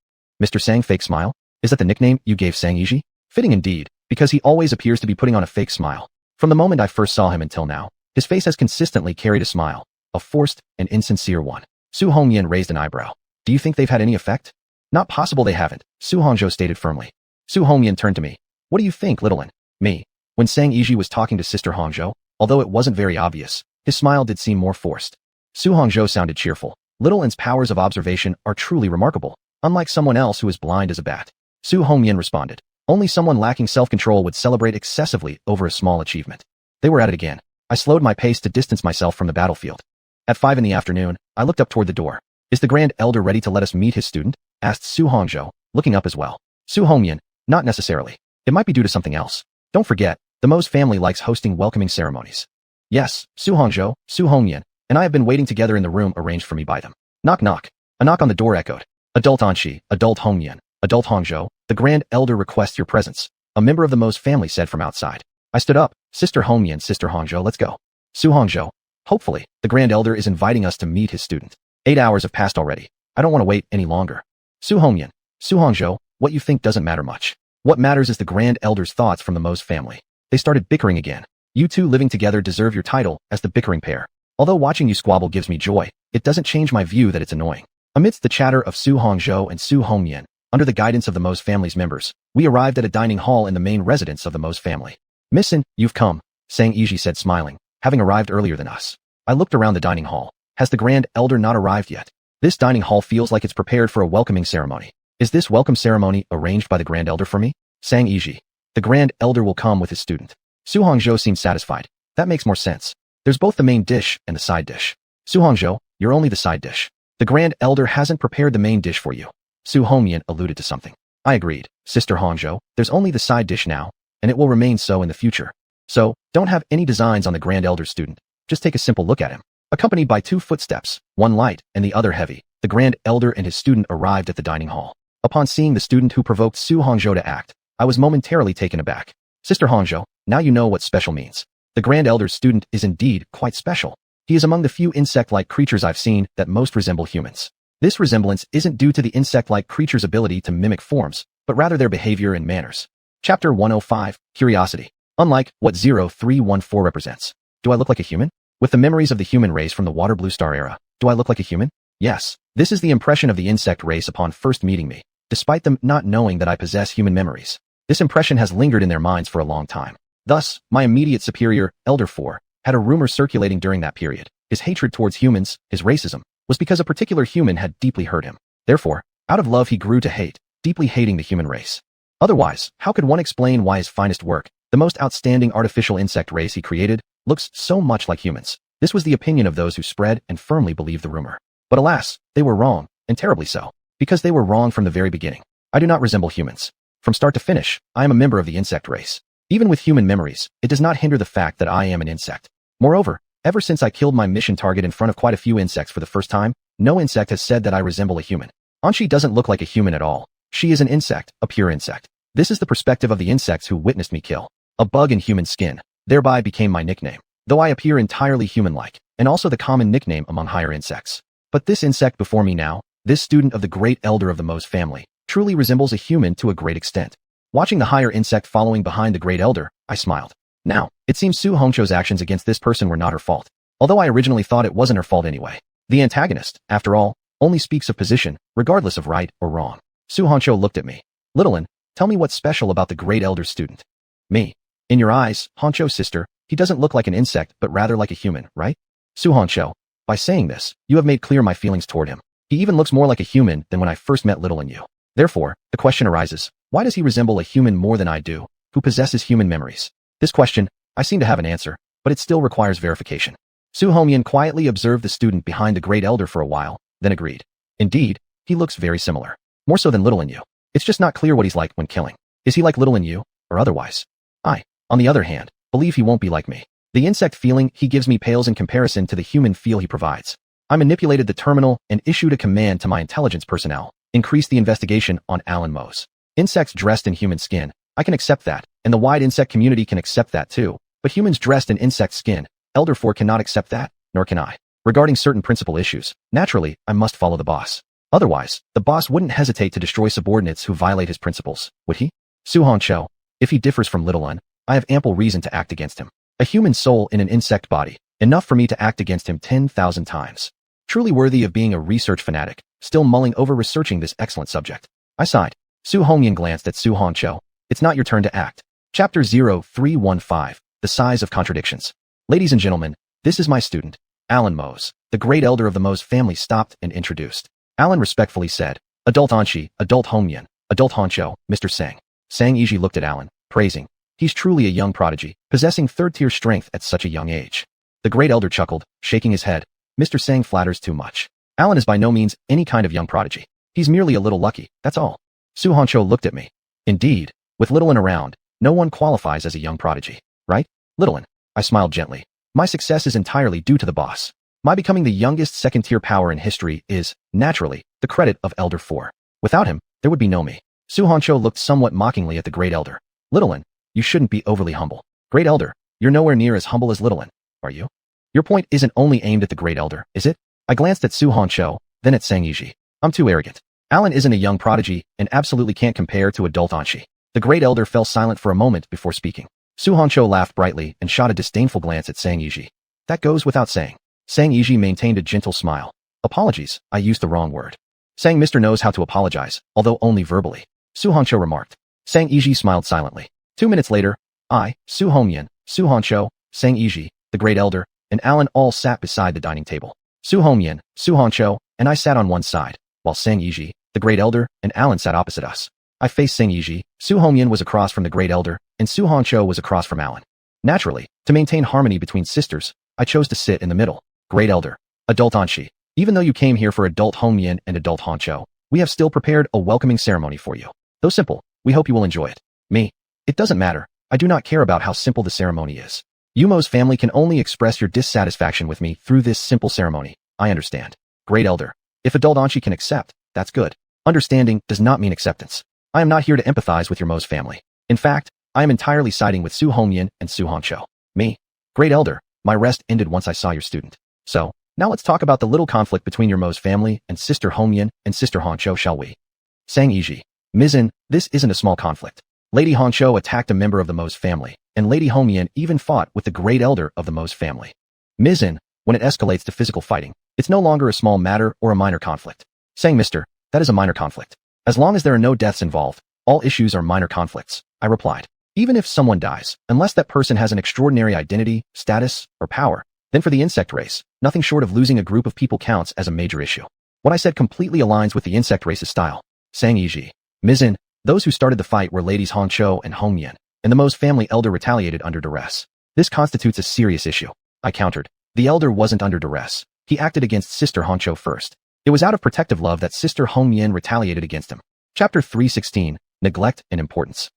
Mr. Sang Fake Smile? Is that the nickname you gave Sang Yiji? Fitting indeed, because he always appears to be putting on a fake smile. From the moment I first saw him until now, his face has consistently carried a smile, a forced and insincere one. Su Hongyan raised an eyebrow. Do you think they've had any effect? Not possible they haven't, Su Hongzhou stated firmly. Su Hongyan turned to me. What do you think, little one? Me. When Sang Yiji was talking to Sister Hongzhou, although it wasn't very obvious, his smile did seem more forced. Su Hongzhou sounded cheerful. Little N's powers of observation are truly remarkable, unlike someone else who is blind as a bat. Su Hongyan responded. Only someone lacking self-control would celebrate excessively over a small achievement. They were at it again. I slowed my pace to distance myself from the battlefield. At 5 in the afternoon, I looked up toward the door. Is the Grand Elder ready to let us meet his student? Asked Su Hongzhou, looking up as well. Su Hongyan, not necessarily. It might be due to something else. Don't forget, the Mo's family likes hosting welcoming ceremonies. Yes, Su Hongzhou, Su Hongyan, and I have been waiting together in the room arranged for me by them. Knock knock. A knock on the door echoed. Adult Anshi, Adult Hongyan, Adult Hongzhou, the Grand Elder requests your presence. A member of the Mo's family said from outside. I stood up. Sister Hongyan, Sister Hongzhou, let's go. Su Hongzhou. Hopefully, the Grand Elder is inviting us to meet his student. 8 hours have passed already. I don't want to wait any longer. Su Hongyan. Su Hongzhou, what you think doesn't matter much. What matters is the Grand Elder's thoughts from the Mo's family. They started bickering again. You two living together deserve your title as the bickering pair. Although watching you squabble gives me joy, it doesn't change my view that it's annoying. Amidst the chatter of Su Hongzhou and Su Hongyan, under the guidance of the Mo's family's members, we arrived at a dining hall in the main residence of the Mo's family. Missin, you've come, Sang Yiji said smiling, having arrived earlier than us. I looked around the dining hall. Has the Grand Elder not arrived yet? This dining hall feels like it's prepared for a welcoming ceremony. Is this welcome ceremony arranged by the Grand Elder for me? Sang Yiji. The Grand Elder will come with his student. Su Hongzhou seemed satisfied. That makes more sense. There's both the main dish and the side dish. Su Hongzhou, you're only the side dish. The Grand Elder hasn't prepared the main dish for you. Su Hongyan alluded to something. I agreed. Sister Hongzhou, there's only the side dish now, and it will remain so in the future. So, don't have any designs on the Grand Elder's student. Just take a simple look at him. Accompanied by 2 footsteps, one light and the other heavy, the Grand Elder and his student arrived at the dining hall. Upon seeing the student who provoked Su Hongzhou to act, I was momentarily taken aback. Sister Hongzhou, now you know what special means. The Grand Elder's student is indeed quite special. He is among the few insect-like creatures I've seen that most resemble humans. This resemblance isn't due to the insect-like creature's ability to mimic forms, but rather their behavior and manners. Chapter 105, Curiosity. Unlike what 0314 represents. Do I look like a human? With the memories of the human race from the water blue star era, do I look like a human? Yes, this is the impression of the insect race upon first meeting me, despite them not knowing that I possess human memories. This impression has lingered in their minds for a long time. Thus, my immediate superior, Elder 4, had a rumor circulating during that period. His hatred towards humans, his racism, was because a particular human had deeply hurt him. Therefore, out of love he grew to hate, deeply hating the human race. Otherwise, how could one explain why his finest work, the most outstanding artificial insect race he created, looks so much like humans? This was the opinion of those who spread and firmly believed the rumor. But alas, they were wrong, and terribly so. Because they were wrong from the very beginning. I do not resemble humans. From start to finish, I am a member of the insect race. Even with human memories, it does not hinder the fact that I am an insect. Moreover, ever since I killed my mission target in front of quite a few insects for the first time, no insect has said that I resemble a human. Anshi doesn't look like a human at all. She is an insect, a pure insect. This is the perspective of the insects who witnessed me kill a bug in human skin, thereby became my nickname. Though I appear entirely human-like, and also the common nickname among higher insects. But this insect before me now, this student of the great elder of the Mo's family, truly resembles a human to a great extent. Watching the higher insect following behind the great elder, I smiled. Now, it seems Su Hongzhou's actions against this person were not her fault. Although I originally thought it wasn't her fault anyway. The antagonist, after all, only speaks of position, regardless of right or wrong. Su Hongzhou looked at me. Little one, tell me what's special about the great elder's student. Me. In your eyes, Hongzhou sister, he doesn't look like an insect but rather like a human, right? Su Hongzhou, by saying this, you have made clear my feelings toward him. He even looks more like a human than when I first met Little and you. Therefore, the question arises, why does he resemble a human more than I do, who possesses human memories? This question, I seem to have an answer, but it still requires verification. Su Hongyan quietly observed the student behind the great elder for a while, then agreed. Indeed, he looks very similar. More so than Little and you. It's just not clear what he's like when killing. Is he like Little and you, or otherwise? I, on the other hand, believe he won't be like me. The insect feeling he gives me pales in comparison to the human feel he provides. I manipulated the terminal and issued a command to my intelligence personnel. Increase the investigation on Alan Moe's. Insects dressed in human skin. I can accept that, and the wide insect community can accept that too. But humans dressed in insect skin, Elder 4 cannot accept that, nor can I. Regarding certain principal issues, naturally, I must follow the boss. Otherwise, the boss wouldn't hesitate to destroy subordinates who violate his principles, would he? Su-Han Cho. If he differs from Little Un, I have ample reason to act against him. A human soul in an insect body, enough for me to act against him 10,000 times. Truly worthy of being a research fanatic, still mulling over researching this excellent subject. I sighed. Su Hongyan glanced at Su-Han Cho. It's not your turn to act. Chapter 0315. The Size of Contradictions. Ladies and gentlemen, this is my student, Alan Moes. The great elder of the Moes family stopped and introduced. Alan respectfully said, Adult Anshi, Adult Hongyan, Adult Honcho, Mr. Sang. Sang Yiji looked at Alan, praising. He's truly a young prodigy, possessing third-tier strength at such a young age. The great elder chuckled, shaking his head. Mr. Sang flatters too much. Alan is by no means any kind of young prodigy. He's merely a little lucky, that's all. Su-Han Cho looked at me. Indeed, with Little Un around, no one qualifies as a young prodigy, right? Little Un. I smiled gently. My success is entirely due to the boss. My becoming the youngest second-tier power in history is, naturally, the credit of Elder 4. Without him, there would be no me. Su-Han Cho looked somewhat mockingly at the great elder. Little Un, you shouldn't be overly humble. Great elder, you're nowhere near as humble as Little Un, are you? Your point isn't only aimed at the great elder, is it? I glanced at Su-Han Cho, then at Sang Yiji. I'm too arrogant. Alan isn't a young prodigy and absolutely can't compare to Adult Anshi. The great elder fell silent for a moment before speaking. Su-Han Cho laughed brightly and shot a disdainful glance at Sang Yiji. That goes without saying. Sang Yiji maintained a gentle smile. Apologies, I used the wrong word. Sang Mr. knows how to apologize, although only verbally. Su-Han Cho remarked. Sang Yiji smiled silently. 2 minutes later, I, Su Hongyan, Su-Han Cho, Sang Yiji, the great elder, and Alan all sat beside the dining table. Su Hongyan, Su-Han Cho, and I sat on one side, while Sang Yiji, the great elder, and Alan sat opposite us. I faced Sang Yiji, Su Hongyan was across from the great elder, and Su-Han Cho was across from Alan. Naturally, to maintain harmony between sisters, I chose to sit in the middle. Great elder, Adult Anshi, even though you came here for Adult Hongyan and Adult Honcho, we have still prepared a welcoming ceremony for you. Though simple, we hope you will enjoy it. Me. It doesn't matter. I do not care about how simple the ceremony is. Yumo's family can only express your dissatisfaction with me through this simple ceremony. I understand. Great elder. If Adult Anshi can accept, that's good. Understanding does not mean acceptance. I am not here to empathize with your Mo's family. In fact, I am entirely siding with Su Hongyan and Su-Han Cho. Me. Great elder, my rest ended once I saw your student. So, now let's talk about the little conflict between your Mo's family and Sister Hongyan and Sister Honcho, shall we? Sang Yiji. Mizin, this isn't a small conflict. Lady Honcho attacked a member of the Mo's family, and Lady Hongyan even fought with the great elder of the Mo's family. Mizin, when it escalates to physical fighting, it's no longer a small matter or a minor conflict. Sang Mister, that is a minor conflict. As long as there are no deaths involved, all issues are minor conflicts, I replied. Even if someone dies, unless that person has an extraordinary identity, status, or power, then for the insect race, nothing short of losing a group of people counts as a major issue. What I said completely aligns with the insect race's style. Sang Yiji. Mizin, those who started the fight were Ladies Honcho and Hongyan, and the Mo's family elder retaliated under duress. This constitutes a serious issue, I countered. The elder wasn't under duress. He acted against Sister Honcho first. It was out of protective love that Sister Hongyan retaliated against him. Chapter 316, Neglect and Importance.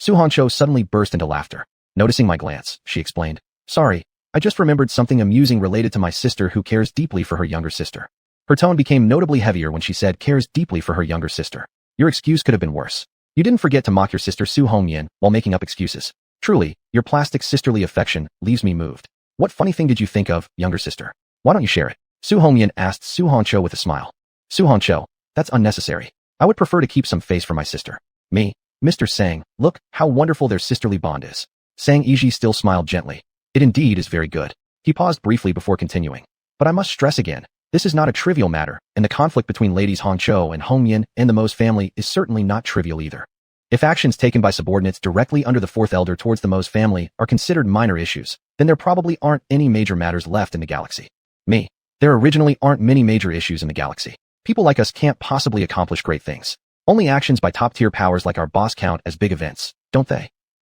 Su-Han Cho suddenly burst into laughter. Noticing my glance, she explained. Sorry, I just remembered something amusing related to my sister who cares deeply for her younger sister. Her tone became notably heavier when she said cares deeply for her younger sister. Your excuse could have been worse. You didn't forget to mock your sister Su Hongyan while making up excuses. Truly, your plastic sisterly affection leaves me moved. What funny thing did you think of, younger sister? Why don't you share it? Su Hongyan asked Su-Han Cho with a smile. Su-Han Cho, that's unnecessary. I would prefer to keep some face for my sister. Me, Mr. Sang, look how wonderful their sisterly bond is. Sang Yiji still smiled gently. It indeed is very good. He paused briefly before continuing. But I must stress again, this is not a trivial matter, and the conflict between Ladies Honcho and Hongyan and the Mo's family is certainly not trivial either. If actions taken by subordinates directly under the fourth elder towards the Mo's family are considered minor issues, then there probably aren't any major matters left in the galaxy. Me. There originally aren't many major issues in the galaxy. People like us can't possibly accomplish great things. Only actions by top-tier powers like our boss count as big events, don't they?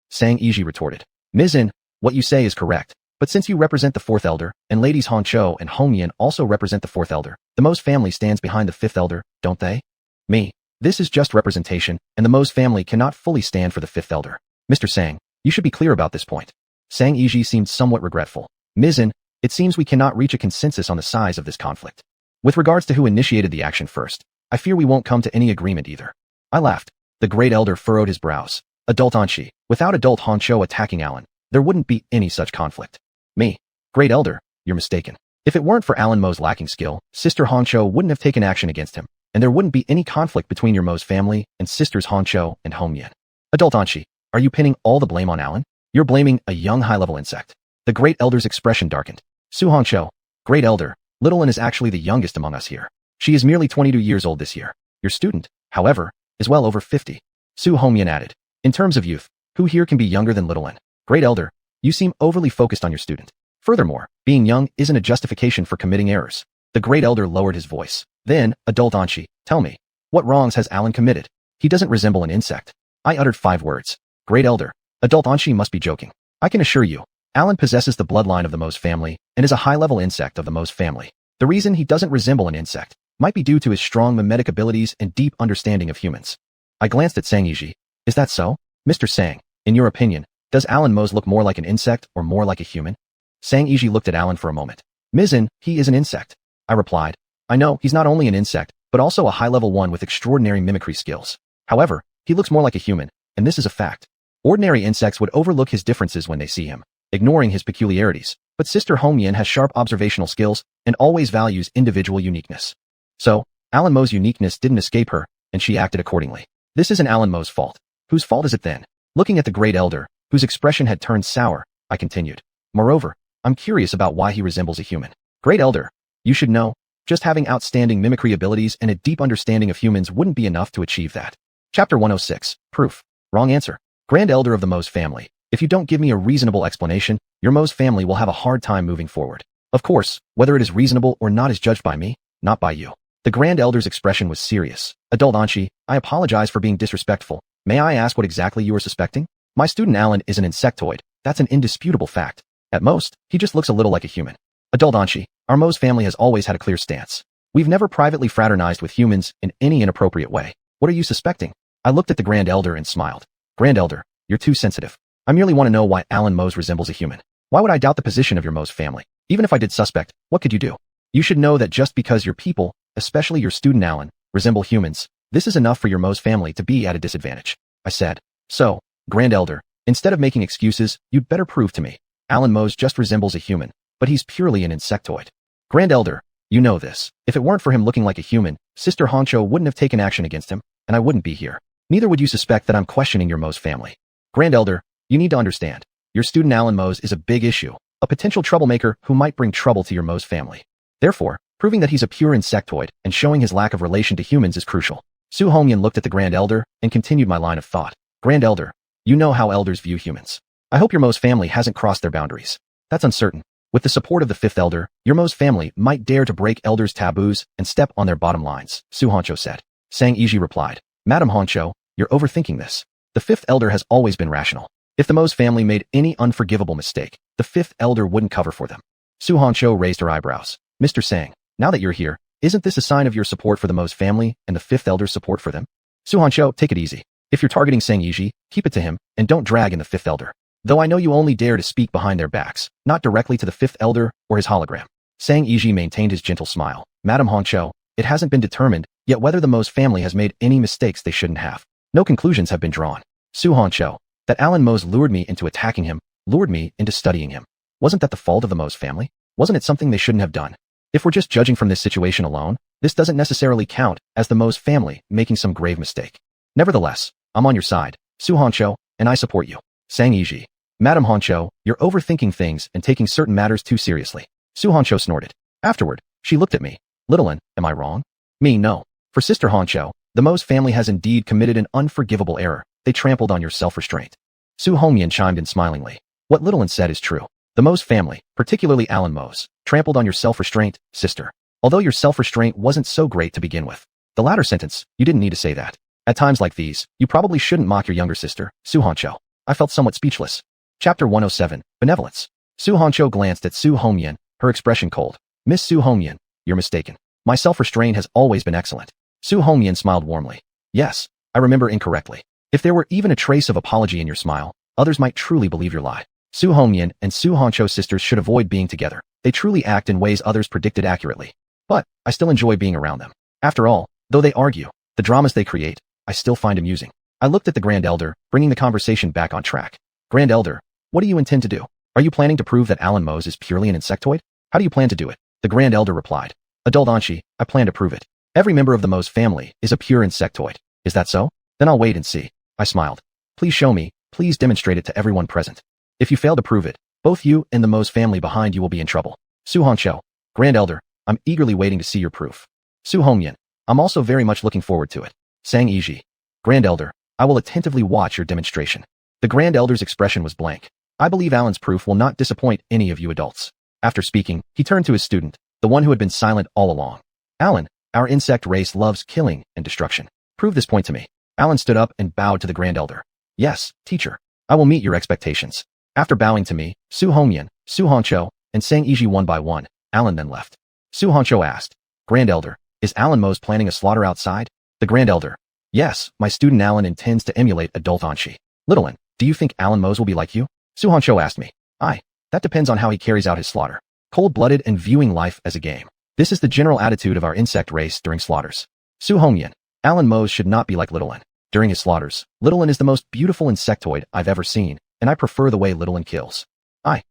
Sang Yiji retorted. Mizin, what you say is correct, but since you represent the fourth elder, and Ladies Honcho and Hongyan also represent the fourth elder, the Mo's family stands behind the fifth elder, don't they? Me. This is just representation, and the Mo's family cannot fully stand for the fifth elder. Mr. Sang, you should be clear about this point. Sang Yiji seemed somewhat regretful. Mizin, it seems we cannot reach a consensus on the size of this conflict. With regards to who initiated the action first, I fear we won't come to any agreement either. I laughed. The great elder furrowed his brows. Adult Anshi, without adult Honcho attacking Alan, there wouldn't be any such conflict. Me. Great elder, you're mistaken. If it weren't for Alan Mo's lacking skill, Sister Honcho wouldn't have taken action against him, and there wouldn't be any conflict between your Mo's family and Sisters Honcho and Homyen. Adult Anshi, are you pinning all the blame on Alan? You're blaming a young high-level insect. The great elder's expression darkened. Su Honcho, great elder, Little An is actually the youngest among us here. She is merely 22 years old this year. Your student, however, is well over 50. Su Homyen added. In terms of youth, who here can be younger than Little An? Great elder, you seem overly focused on your student. Furthermore, being young isn't a justification for committing errors. The great elder lowered his voice. Then, Adult Anshi, tell me, what wrongs has Alan committed? He doesn't resemble an insect. I uttered 5 words. Great elder, Adult Anshi must be joking. I can assure you, Alan possesses the bloodline of the Mo's family and is a high-level insect of the Mo's family. The reason he doesn't resemble an insect might be due to his strong mimetic abilities and deep understanding of humans. I glanced at Sang Yiji. Is that so? Mr. Sang, in your opinion, does Alan Mo's look more like an insect or more like a human? Sang Yiji looked at Alan for a moment. Mizzen, he is an insect. I replied. I know, he's not only an insect, but also a high-level one with extraordinary mimicry skills. However, he looks more like a human, and this is a fact. Ordinary insects would overlook his differences when they see him, ignoring his peculiarities, but Sister Homyen has sharp observational skills and always values individual uniqueness. So, Alan Mo's uniqueness didn't escape her, and she acted accordingly. This isn't Alan Mo's fault. Whose fault is it then? Looking at the great elder, whose expression had turned sour, I continued. Moreover, I'm curious about why he resembles a human. Great elder, you should know, just having outstanding mimicry abilities and a deep understanding of humans wouldn't be enough to achieve that. Chapter 106, Proof. Wrong answer. Grand elder of the Mo's family, if you don't give me a reasonable explanation, your Mo's family will have a hard time moving forward. Of course, whether it is reasonable or not is judged by me, not by you. The grand elder's expression was serious. Adult Anshi, I apologize for being disrespectful. May I ask what exactly you are suspecting? My student Alan is an insectoid. That's an indisputable fact. At most, he just looks a little like a human. Adult Anshi, our Mo's family has always had a clear stance. We've never privately fraternized with humans in any inappropriate way. What are you suspecting? I looked at the grand elder and smiled. Grand elder, you're too sensitive. I merely want to know why Alan Mo's resembles a human. Why would I doubt the position of your Mo's family? Even if I did suspect, what could you do? You should know that just because your people, especially your student Alan, resemble humans, this is enough for your Mo's family to be at a disadvantage. I said. So, grand elder, instead of making excuses, you'd better prove to me. Alan Mo's just resembles a human, but he's purely an insectoid. Grand elder, you know this. If it weren't for him looking like a human, Sister Honcho wouldn't have taken action against him, and I wouldn't be here. Neither would you suspect that I'm questioning your Mo's family. Grand elder, you need to understand. Your student Alan Mo's is a big issue, a potential troublemaker who might bring trouble to your Mo's family. Therefore, proving that he's a pure insectoid and showing his lack of relation to humans is crucial. Su Homyen looked at the grand elder and continued my line of thought. Grand elder, you know how elders view humans. I hope your Mo's family hasn't crossed their boundaries. That's uncertain. With the support of the fifth elder, your Mo's family might dare to break elders' taboos and step on their bottom lines, Su Honcho said. Sang Yiji replied. Madam Honcho, you're overthinking this. The fifth elder has always been rational. If the Mo's family made any unforgivable mistake, the fifth elder wouldn't cover for them. Su Honcho raised her eyebrows. Mr. Sang, now that you're here, isn't this a sign of your support for the Mo's family and the fifth elder's support for them? Su Honcho, take it easy. If you're targeting Sang Yiji, keep it to him, and don't drag in the fifth elder. Though I know you only dare to speak behind their backs, not directly to the fifth elder or his hologram. Sang Yiji maintained his gentle smile. Madam Honcho, it hasn't been determined yet whether the Mo's family has made any mistakes they shouldn't have. No conclusions have been drawn. Su Honcho, that Alan Mo's lured me into attacking him, lured me into studying him. Wasn't that the fault of the Mo's family? Wasn't it something they shouldn't have done? If we're just judging from this situation alone, this doesn't necessarily count as the Mo's family making some grave mistake. Nevertheless, I'm on your side, Su Honcho, and I support you. Sang Yiji. Madam Honcho, you're overthinking things and taking certain matters too seriously. Su Honcho snorted. Afterward, she looked at me. Little An, am I wrong? Me, no. For Sister Honcho, the Mo's family has indeed committed an unforgivable error. They trampled on your self-restraint. Su Homyen chimed in smilingly. What Little An said is true. The Mo's family, particularly Alan Mo's, trampled on your self-restraint, sister. Although your self-restraint wasn't so great to begin with. The latter sentence, you didn't need to say that. At times like these, you probably shouldn't mock your younger sister, Su Honcho. I felt somewhat speechless. Chapter 107, Benevolence. Su Honcho glanced at Su Homyen, her expression cold. Miss Su Homyen, you're mistaken. My self-restraint has always been excellent. Su Homyen smiled warmly. Yes, I remember incorrectly. If there were even a trace of apology in your smile, others might truly believe your lie. Su Homyen and Su Honcho sisters should avoid being together. They truly act in ways others predicted accurately. But, I still enjoy being around them. After all, Though they argue, the dramas they create, I still find amusing. I looked at the Grand Elder, bringing the conversation back on track. Grand Elder, what do you intend to do? Are you planning to prove that Alan Mose is purely an insectoid? How do you plan to do it? The Grand Elder replied. Adult Anshi, I plan to prove it. Every member of the Mose family is a pure insectoid. Is that so? Then I'll wait and see. I smiled. Please show me, please demonstrate it to everyone present. If you fail to prove it, both you and the Mose family behind you will be in trouble. Su Honcho, Grand Elder, I'm eagerly waiting to see your proof. Su Hongyan, I'm also very much looking forward to it. Sang Yiji, Grand Elder, I will attentively watch your demonstration. The Grand Elder's expression was blank. I believe Alan's proof will not disappoint any of you adults. After speaking, he turned to his student, the one who had been silent all along. Alan, our insect race loves killing and destruction. Prove this point to me. Alan stood up and bowed to the Grand Elder. Yes, teacher. I will meet your expectations. After bowing to me, Su Hongyan, Su Honcho, and Sang Yiji one by one, Alan then left. Su Honcho asked, Grand Elder, is Alan Mose planning a slaughter outside? The Grand Elder. Yes, my student Alan intends to emulate adult Anshi. Littlein, do you think Alan Mose will be like you? Su Honcho asked me. That depends on how he carries out his slaughter. Cold-blooded and viewing life as a game. This is the general attitude of our insect race during slaughters. Su Hongyan, Alan Mose should not be like Littlein. During his slaughters, Littlein is the most beautiful insectoid I've ever seen, and I prefer the way Littlein kills.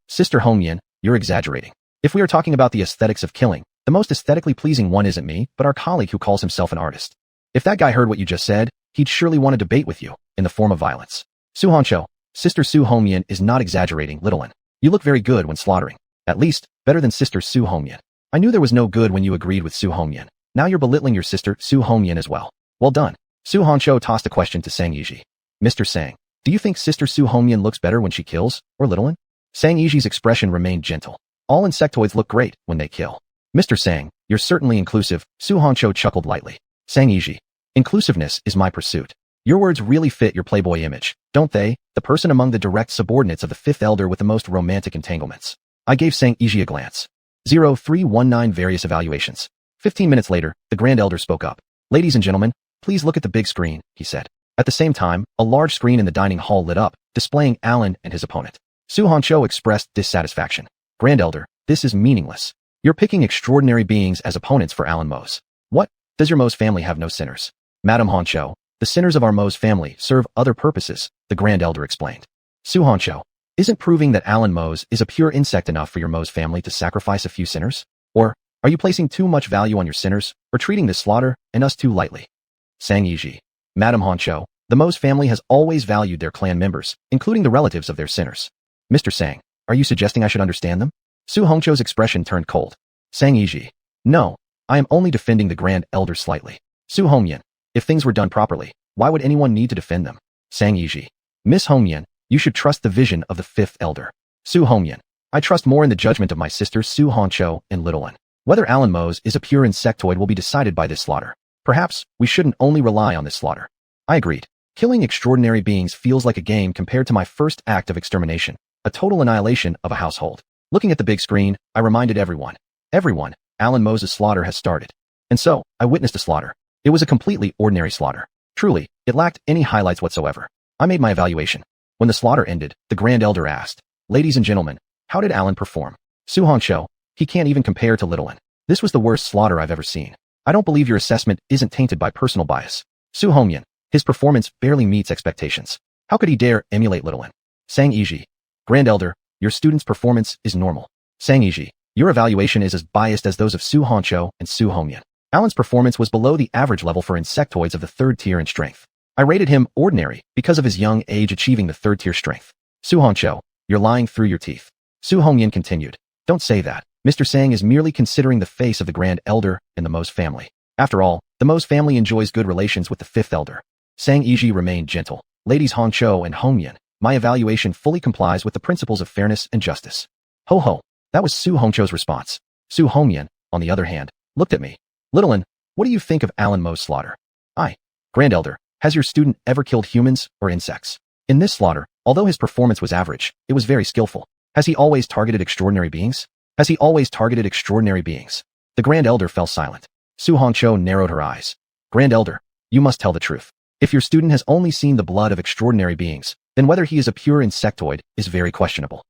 Sister Hongyan, you're exaggerating. If we are talking about the aesthetics of killing, the most aesthetically pleasing one isn't me, but our colleague who calls himself an artist. If that guy heard what you just said, he'd surely want to debate with you, in the form of violence. Su Honcho, Sister Su Hongyan is not exaggerating, Littlein. You look very good when slaughtering. At least, better than Sister Su Hongyan. I knew there was no good when you agreed with Su Hongyan. Now you're belittling your sister Su Hongyan as well. Well done. Su Honcho tossed a question to Sang Yiji. Mr. Sang, do you think Sister Su Hongyan looks better when she kills, or Littlein? Sang Yiji's expression remained gentle. All insectoids look great when they kill. Mr. Sang, you're certainly inclusive, Su Honcho chuckled lightly. Sang Yiji, inclusiveness is my pursuit. Your words really fit your playboy image, don't they? The person among the direct subordinates of the fifth elder with the most romantic entanglements. I gave Sang Yiji a glance. 0319 various evaluations. 15 minutes later, the Grand Elder spoke up. Ladies and gentlemen, please look at the big screen, he said. At the same time, a large screen in the dining hall lit up, displaying Alan and his opponent. Su Honcho expressed dissatisfaction. Grand Elder, this is meaningless. You're picking extraordinary beings as opponents for Alan Mose. What? Does your Mose family have no sinners? Madam Honcho, the sinners of our Mose family serve other purposes, the Grand Elder explained. Su Honcho, isn't proving that Alan Mose is a pure insect enough for your Mose family to sacrifice a few sinners? Or, are you placing too much value on your sinners, or treating this slaughter and us too lightly? Sang Yiji, Madam Honcho, the Mose family has always valued their clan members, including the relatives of their sinners. Mr. Sang, are you suggesting I should understand them? Su Honcho's expression turned cold. Sang Yiji, no, I am only defending the Grand Elder slightly. Su Hongyan, if things were done properly, why would anyone need to defend them? Sang Yiji, Miss Hongyan, you should trust the vision of the fifth elder. Su Hongyan, I trust more in the judgment of my sisters Su Honcho and Littlein. Whether Alan Mose is a pure insectoid will be decided by this slaughter. Perhaps, we shouldn't only rely on this slaughter. I agreed. Killing extraordinary beings feels like a game compared to my first act of extermination, a total annihilation of a household. Looking at the big screen, I reminded everyone, Alan Mose's slaughter has started. And so, I witnessed a slaughter. It was a completely ordinary slaughter. Truly, it lacked any highlights whatsoever. I made my evaluation. When the slaughter ended, the Grand Elder asked, ladies and gentlemen, how did Alan perform? Su Honcho, he can't even compare to Littlein. This was the worst slaughter I've ever seen. I don't believe your assessment isn't tainted by personal bias. Su Hongyan, his performance barely meets expectations. How could he dare emulate Littlein? Sang Yiji, Grand Elder, your student's performance is normal. Sang Yiji, your evaluation is as biased as those of Su Honcho and Su Hongyan. Alan's performance was below the average level for insectoids of the third tier in strength. I rated him ordinary because of his young age achieving the third tier strength. Su Honcho, you're lying through your teeth. Su Hongyan continued, don't say that. Mr. Sang is merely considering the face of the Grand Elder and the Mose family. After all, the Mose family enjoys good relations with the fifth elder. Sang Yiji remained gentle. Ladies Honcho and Hongyan, my evaluation fully complies with the principles of fairness and justice. Ho ho, that was Su Honcho's response. Su Hongyan, on the other hand, looked at me. Littlein, what do you think of Alan Mose's slaughter? Grand Elder, has your student ever killed humans or insects? In this slaughter, although his performance was average, it was very skillful. Has he always targeted extraordinary beings? The Grand Elder fell silent. Su Honcho narrowed her eyes. Grand Elder, you must tell the truth. If your student has only seen the blood of extraordinary beings, then whether he is a pure insectoid is very questionable.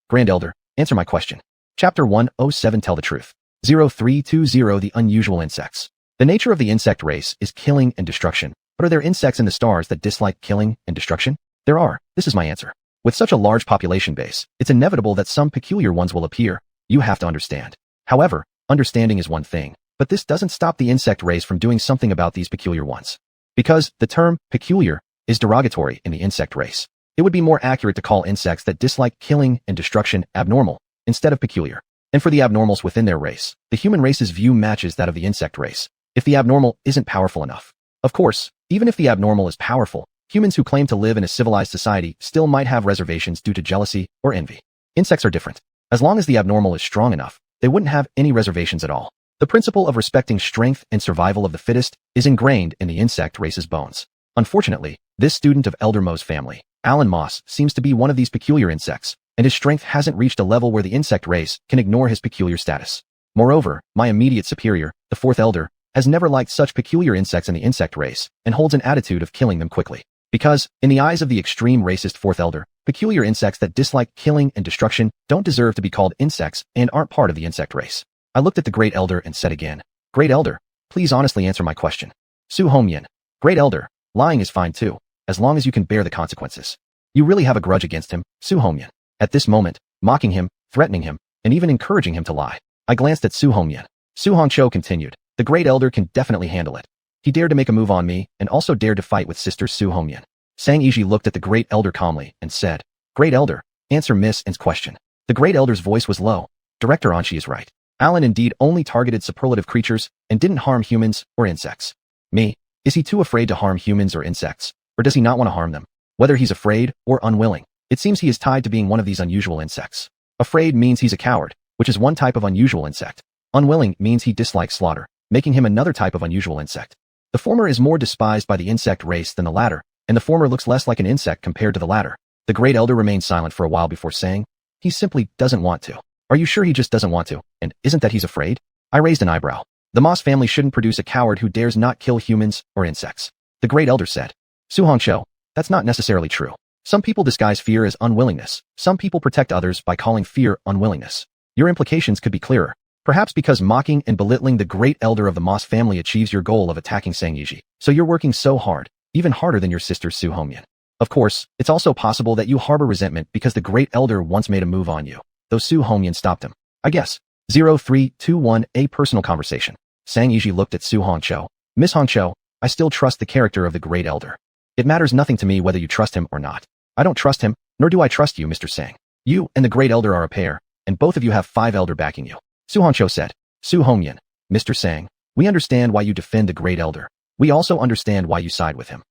Grand Elder, answer my question. Chapter 107 Tell the Truth. 0320 The Unusual Insects. The nature of the insect race is killing and destruction. But are there insects in the stars that dislike killing and destruction? There are. This is my answer. With such a large population base, it's inevitable that some peculiar ones will appear. You have to understand. However, understanding is one thing, but this doesn't stop the insect race from doing something about these peculiar ones. Because the term peculiar is derogatory in the insect race. It would be more accurate to call insects that dislike killing and destruction abnormal instead of peculiar. And for the abnormals within their race, the human race's view matches that of the insect race, if the abnormal isn't powerful enough. Of course, even if the abnormal is powerful, humans who claim to live in a civilized society still might have reservations due to jealousy or envy. Insects are different. As long as the abnormal is strong enough, they wouldn't have any reservations at all. The principle of respecting strength and survival of the fittest is ingrained in the insect race's bones. Unfortunately, this student of Elder Mo's family, Alan Moss, seems to be one of these peculiar insects, and his strength hasn't reached a level where the insect race can ignore his peculiar status. Moreover, my immediate superior, the fourth elder, has never liked such peculiar insects in the insect race and holds an attitude of killing them quickly. Because, in the eyes of the extreme racist fourth elder, peculiar insects that dislike killing and destruction don't deserve to be called insects and aren't part of the insect race. I looked at the great elder and said again, "Great elder, please honestly answer my question." Su Hongyan. Great elder, lying is fine too, as long as you can bear the consequences. You really have a grudge against him, Su Hongyan. At this moment, mocking him, threatening him, and even encouraging him to lie. I glanced at Su Hongyan. Su Hongcho continued, "The great elder can definitely handle it. He dared to make a move on me and also dared to fight with sister Su Hongyan." Sang Yiji looked at the great elder calmly and said, "Great elder, answer Miss N's question." The great elder's voice was low. Director Anshi is right. Alan indeed only targeted superlative creatures and didn't harm humans or insects. Me? Is he too afraid to harm humans or insects? Or does he not want to harm them? Whether he's afraid or unwilling, it seems he is tied to being one of these unusual insects. Afraid means he's a coward, which is one type of unusual insect. Unwilling means he dislikes slaughter, making him another type of unusual insect. The former is more despised by the insect race than the latter, and the former looks less like an insect compared to the latter. The great elder remained silent for a while before saying, "He simply doesn't want to." Are you sure he just doesn't want to, and isn't that he's afraid? I raised an eyebrow. The Moss family shouldn't produce a coward who dares not kill humans or insects. The great elder said. Su Hongcho, that's not necessarily true. Some people disguise fear as unwillingness. Some people protect others by calling fear unwillingness. Your implications could be clearer. Perhaps because mocking and belittling the great elder of the Moss family achieves your goal of attacking Sang Yiji. So you're working so hard, even harder than your sister Su Hongyan. Of course, it's also possible that you harbor resentment because the great elder once made a move on you, though Su Hongyan stopped him. I guess. 0321 A personal conversation. Sang Yiji looked at Su Hongcho. Miss Hongcho, I still trust the character of the great elder. It matters nothing to me whether you trust him or not. I don't trust him, nor do I trust you, Mr. Sang. You and the great elder are a pair, and both of you have 5 elder backing you. Su Hongcho said. Su Hongyan, Mr. Sang, we understand why you defend the great elder. We also understand why you side with him.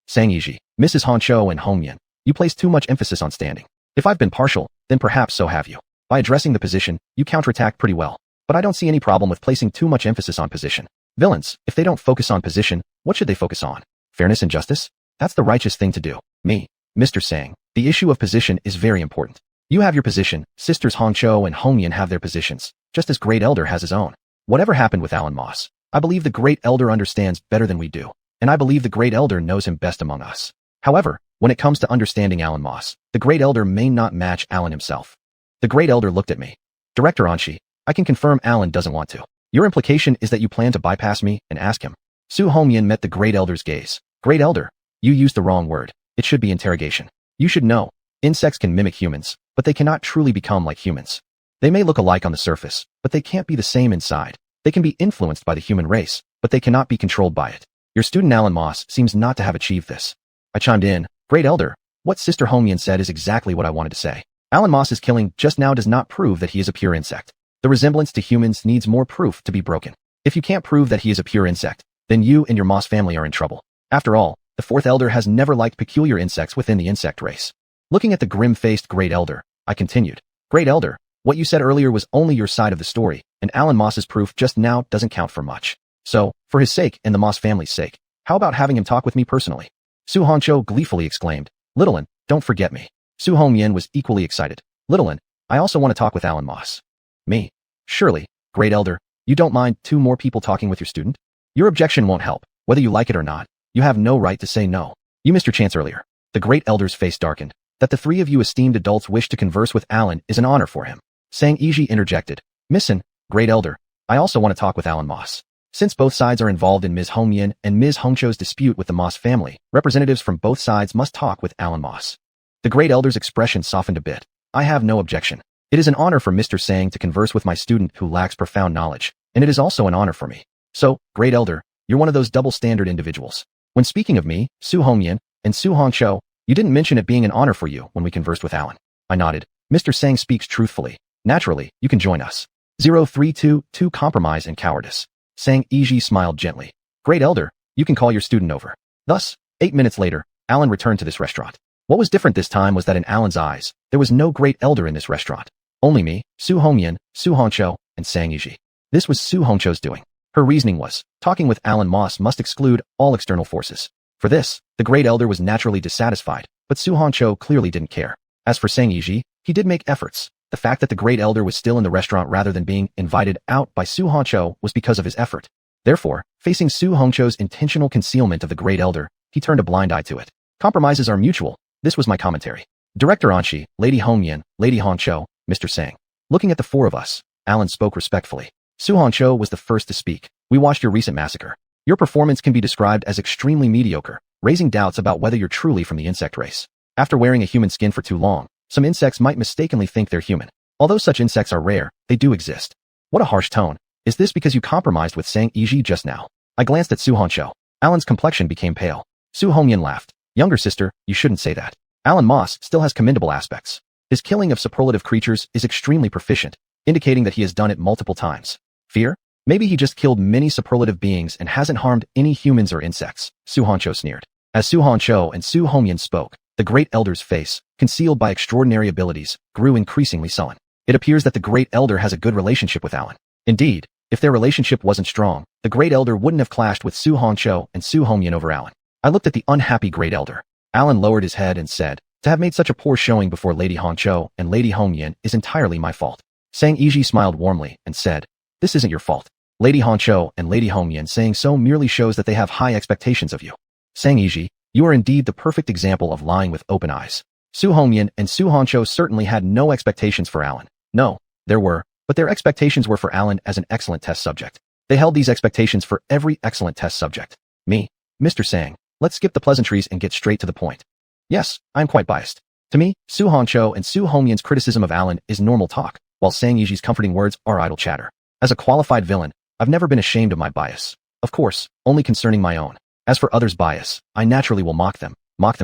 Sang Yiji, Mrs. Hongcho and Hongyan, you place too much emphasis on standing. If I've been partial, then perhaps so have you. By addressing the position, you counterattack pretty well. But I don't see any problem with placing too much emphasis on position. Villains, if they don't focus on position, what should they focus on? Fairness and justice? That's the righteous thing to do. Me, Mr. Sang, the issue of position is very important. You have your position, sisters Hongcho and Hongyan have their positions, just as Great Elder has his own. Whatever happened with Alan Moss, I believe the Great Elder understands better than we do, and I believe the Great Elder knows him best among us. However, when it comes to understanding Alan Moss, the Great Elder may not match Alan himself. The Great Elder looked at me. Director Anshi, I can confirm Alan doesn't want to. Your implication is that you plan to bypass me and ask him. Su Hongyan met the Great Elder's gaze. Great Elder, you used the wrong word. It should be interrogation. You should know. Insects can mimic humans, but they cannot truly become like humans. They may look alike on the surface, but they can't be the same inside. They can be influenced by the human race, but they cannot be controlled by it. Your student Alan Moss seems not to have achieved this. I chimed in, Great Elder, what Sister Hongyan said is exactly what I wanted to say. Alan Moss's killing just now does not prove that he is a pure insect. The resemblance to humans needs more proof to be broken. If you can't prove that he is a pure insect, then you and your Moss family are in trouble. After all, the fourth elder has never liked peculiar insects within the insect race. Looking at the grim-faced Great Elder, I continued, Great Elder, what you said earlier was only your side of the story, and Alan Moss's proof just now doesn't count for much. So, for his sake and the Moss family's sake, how about having him talk with me personally? Su Hongcho gleefully exclaimed, Littlein, don't forget me. Su Hongyan was equally excited. Littlein, I also want to talk with Alan Moss. Me? Surely, Great Elder, you don't mind 2 more people talking with your student? Your objection won't help, whether you like it or not. You have no right to say no. You missed your chance earlier. The Great Elder's face darkened. That the 3 of you esteemed adults wish to converse with Alan is an honor for him. Sang Yiji interjected. Missin, Great Elder, I also want to talk with Alan Moss. Since both sides are involved in Ms. Hongyan and Ms. Hongcho's dispute with the Moss family, representatives from both sides must talk with Alan Moss. The Great Elder's expression softened a bit. I have no objection. It is an honor for Mr. Sang to converse with my student who lacks profound knowledge, and it is also an honor for me. So, Great Elder, you're one of those double-standard individuals. When speaking of me, Su Hongyan, and Su Hongcho, you didn't mention it being an honor for you when we conversed with Alan. I nodded. Mr. Sang speaks truthfully. Naturally, you can join us. 0322 Compromise and Cowardice. Sang Yiji smiled gently. Great Elder, you can call your student over. Thus, 8 minutes later, Alan returned to this restaurant. What was different this time was that in Alan's eyes, there was no Great Elder in this restaurant. Only me, Su Hongyan, Su Hongcho, and Sang Yiji. This was Su Hongcho's doing. Her reasoning was, talking with Alan Moss must exclude all external forces. For this, the Great Elder was naturally dissatisfied, but Su Hongcho clearly didn't care. As for Sang Yiji, he did make efforts. The fact that the Great Elder was still in the restaurant rather than being invited out by Su Hongcho was because of his effort. Therefore, facing Su Hongcho's intentional concealment of the Great Elder, he turned a blind eye to it. Compromises are mutual. This was my commentary. Director Anshi, Lady Hongyan, Lady Hongcho, Mr. Sang. Looking at the four of us, Alan spoke respectfully. Su Hongcho was the first to speak. We watched your recent massacre. Your performance can be described as extremely mediocre, raising doubts about whether you're truly from the insect race. After wearing a human skin for too long, some insects might mistakenly think they're human. Although such insects are rare, they do exist. What a harsh tone. Is this because you compromised with Sang Yiji just now? I glanced at Su Hongcho. Alan's complexion became pale. Su Hongyan laughed. Younger sister, you shouldn't say that. Alan Moss still has commendable aspects. His killing of superlative creatures is extremely proficient, indicating that he has done it multiple times. Fear? Maybe he just killed many superlative beings and hasn't harmed any humans or insects, Su Hongcho sneered. As Su Hongcho and Su Hongyan spoke, the Great Elder's face, concealed by extraordinary abilities, grew increasingly sullen. It appears that the Great Elder has a good relationship with Alan. Indeed, if their relationship wasn't strong, the Great Elder wouldn't have clashed with Su Hongcho and Su Hongyan over Alan. I looked at the unhappy Great Elder. Alan lowered his head and said, to have made such a poor showing before Lady Hongcho and Lady Hongyan is entirely my fault. Sang Yiji smiled warmly and said, this isn't your fault. Lady Hongcho and Lady Hongyan saying so merely shows that they have high expectations of you. Sang Yiji, you are indeed the perfect example of lying with open eyes. Su Hongyan and Su Hongcho certainly had no expectations for Alan. No, there were, but their expectations were for Alan as an excellent test subject. They held these expectations for every excellent test subject. Me, Mr. Sang, let's skip the pleasantries and get straight to the point. Yes, I'm quite biased. To me, Su Hongcho and Su Hongyan's criticism of Alan is normal talk, while Sang Yiji's comforting words are idle chatter. As a qualified villain, I've never been ashamed of my bias. Of course, only concerning my own. As for others' bias, I naturally will mock them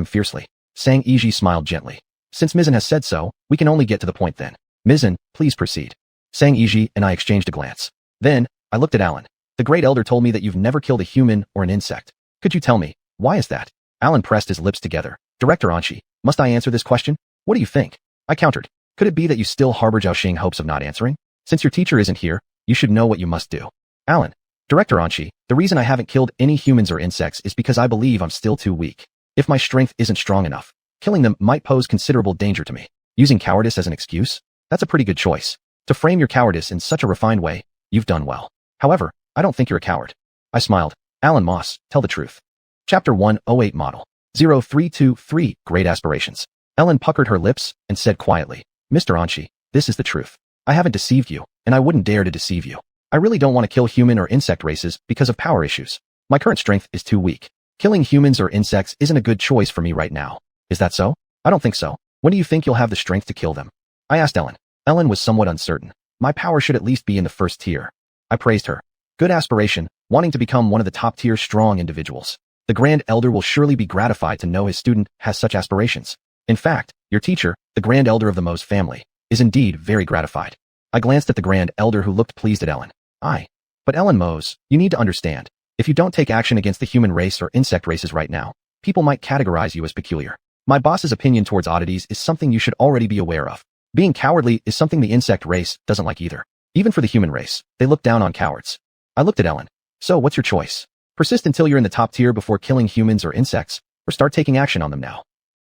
fiercely. Sang Yiji smiled gently. Since Mizan has said so, we can only get to the point then. Mizan, please proceed. Sang Yiji and I exchanged a glance. Then, I looked at Alan. The Great Elder told me that you've never killed a human or an insect. Could you tell me, why is that? Alan pressed his lips together. Director Anshi, must I answer this question? What do you think? I countered. Could it be that you still harbor Zhaoxing hopes of not answering? Since your teacher isn't here, you should know what you must do. Alan. Director Anshi, the reason I haven't killed any humans or insects is because I believe I'm still too weak. If my strength isn't strong enough, killing them might pose considerable danger to me. Using cowardice as an excuse? That's a pretty good choice. To frame your cowardice in such a refined way, you've done well. However, I don't think you're a coward. I smiled. Alan Moss, tell the truth. Chapter 108 Model 0323 Great Aspirations. Ellen puckered her lips and said quietly, Mr. Anshi, this is the truth. I haven't deceived you, and I wouldn't dare to deceive you. I really don't want to kill human or insect races because of power issues. My current strength is too weak. Killing humans or insects isn't a good choice for me right now. Is that so? I don't think so. When do you think you'll have the strength to kill them? I asked Ellen. Ellen was somewhat uncertain. My power should at least be in the first tier. I praised her. Good aspiration, wanting to become one of the top-tier strong individuals. The Grand Elder will surely be gratified to know his student has such aspirations. In fact, your teacher, the Grand Elder of the Mose family, is indeed very gratified. I glanced at the Grand Elder who looked pleased at Ellen. But Ellen Mose, you need to understand. If you don't take action against the human race or insect races right now, people might categorize you as peculiar. My boss's opinion towards oddities is something you should already be aware of. Being cowardly is something the insect race doesn't like either. Even for the human race, they look down on cowards. I looked at Ellen. So what's your choice? Persist until you're in the top tier before killing humans or insects, or start taking action on them now.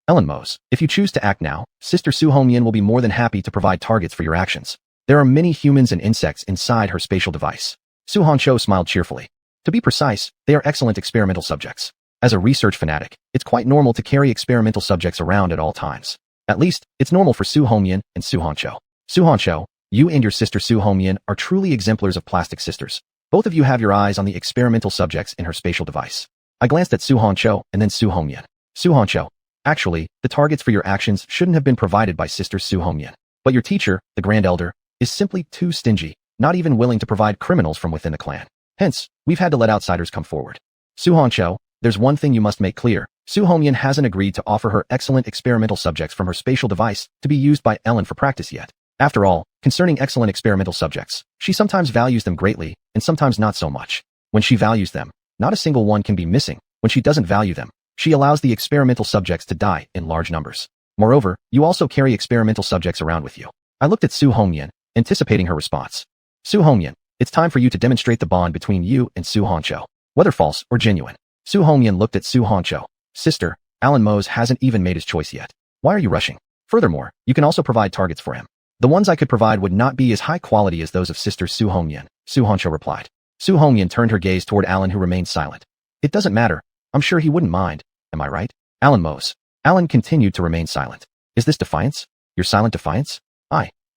Ellen Mose, if you choose to act now, Sister Su Hongyan will be more than happy to provide targets for your actions. There are many humans and insects inside her spatial device. Su Hongcho smiled cheerfully. To be precise, they are excellent experimental subjects. As a research fanatic, it's quite normal to carry experimental subjects around at all times. At least, it's normal for Su Hongyan and Su Hongcho. Su Hongcho, you and your sister Su Hongyan are truly exemplars of plastic sisters. Both of you have your eyes on the experimental subjects in her spatial device. I glanced at Su Hongqiu and then Su Hongyan. Su Hongqiu, actually, the targets for your actions shouldn't have been provided by Sister Su Hongyan. But your teacher, the Grand Elder, is simply too stingy, not even willing to provide criminals from within the clan. Hence, we've had to let outsiders come forward. Su Hongqiu, there's one thing you must make clear. Su Hongyan hasn't agreed to offer her excellent experimental subjects from her spatial device to be used by Ellen for practice yet. After all, concerning excellent experimental subjects, she sometimes values them greatly and sometimes not so much. When she values them, not a single one can be missing. When she doesn't value them, she allows the experimental subjects to die in large numbers. Moreover, you also carry experimental subjects around with you. I looked at Su Hongyan, anticipating her response. Su Hongyan, it's time for you to demonstrate the bond between you and Su Hongqiu, whether false or genuine. Su Hongyan looked at Su Hongqiu. Sister, Alan Mose hasn't even made his choice yet. Why are you rushing? Furthermore, you can also provide targets for him. The ones I could provide would not be as high quality as those of Sister Su Hongyan, Su Hongqiu replied. Su Hongyan turned her gaze toward Alan, who remained silent. It doesn't matter. I'm sure he wouldn't mind. Am I right? Alan Mose. Alan continued to remain silent. Is this defiance? Your silent defiance?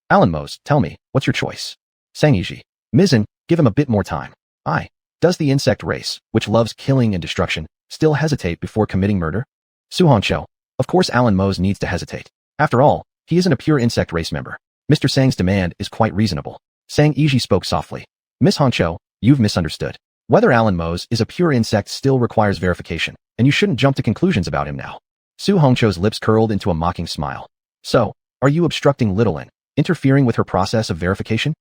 Alan Mose, tell me, what's your choice? Sang Yiji. Mizzen, give him a bit more time. Does the insect race, which loves killing and destruction, still hesitate before committing murder? Su Hongqiu. Of course Alan Mose needs to hesitate. After all, he isn't a pure insect race member. Mr. Sang's demand is quite reasonable. Sang Yiji spoke softly. Miss Hongqiu, you've misunderstood. Whether Alan Mose is a pure insect still requires verification, and you shouldn't jump to conclusions about him now. Su Hongqiu's lips curled into a mocking smile. So, are you obstructing Little N, interfering with her process of verification?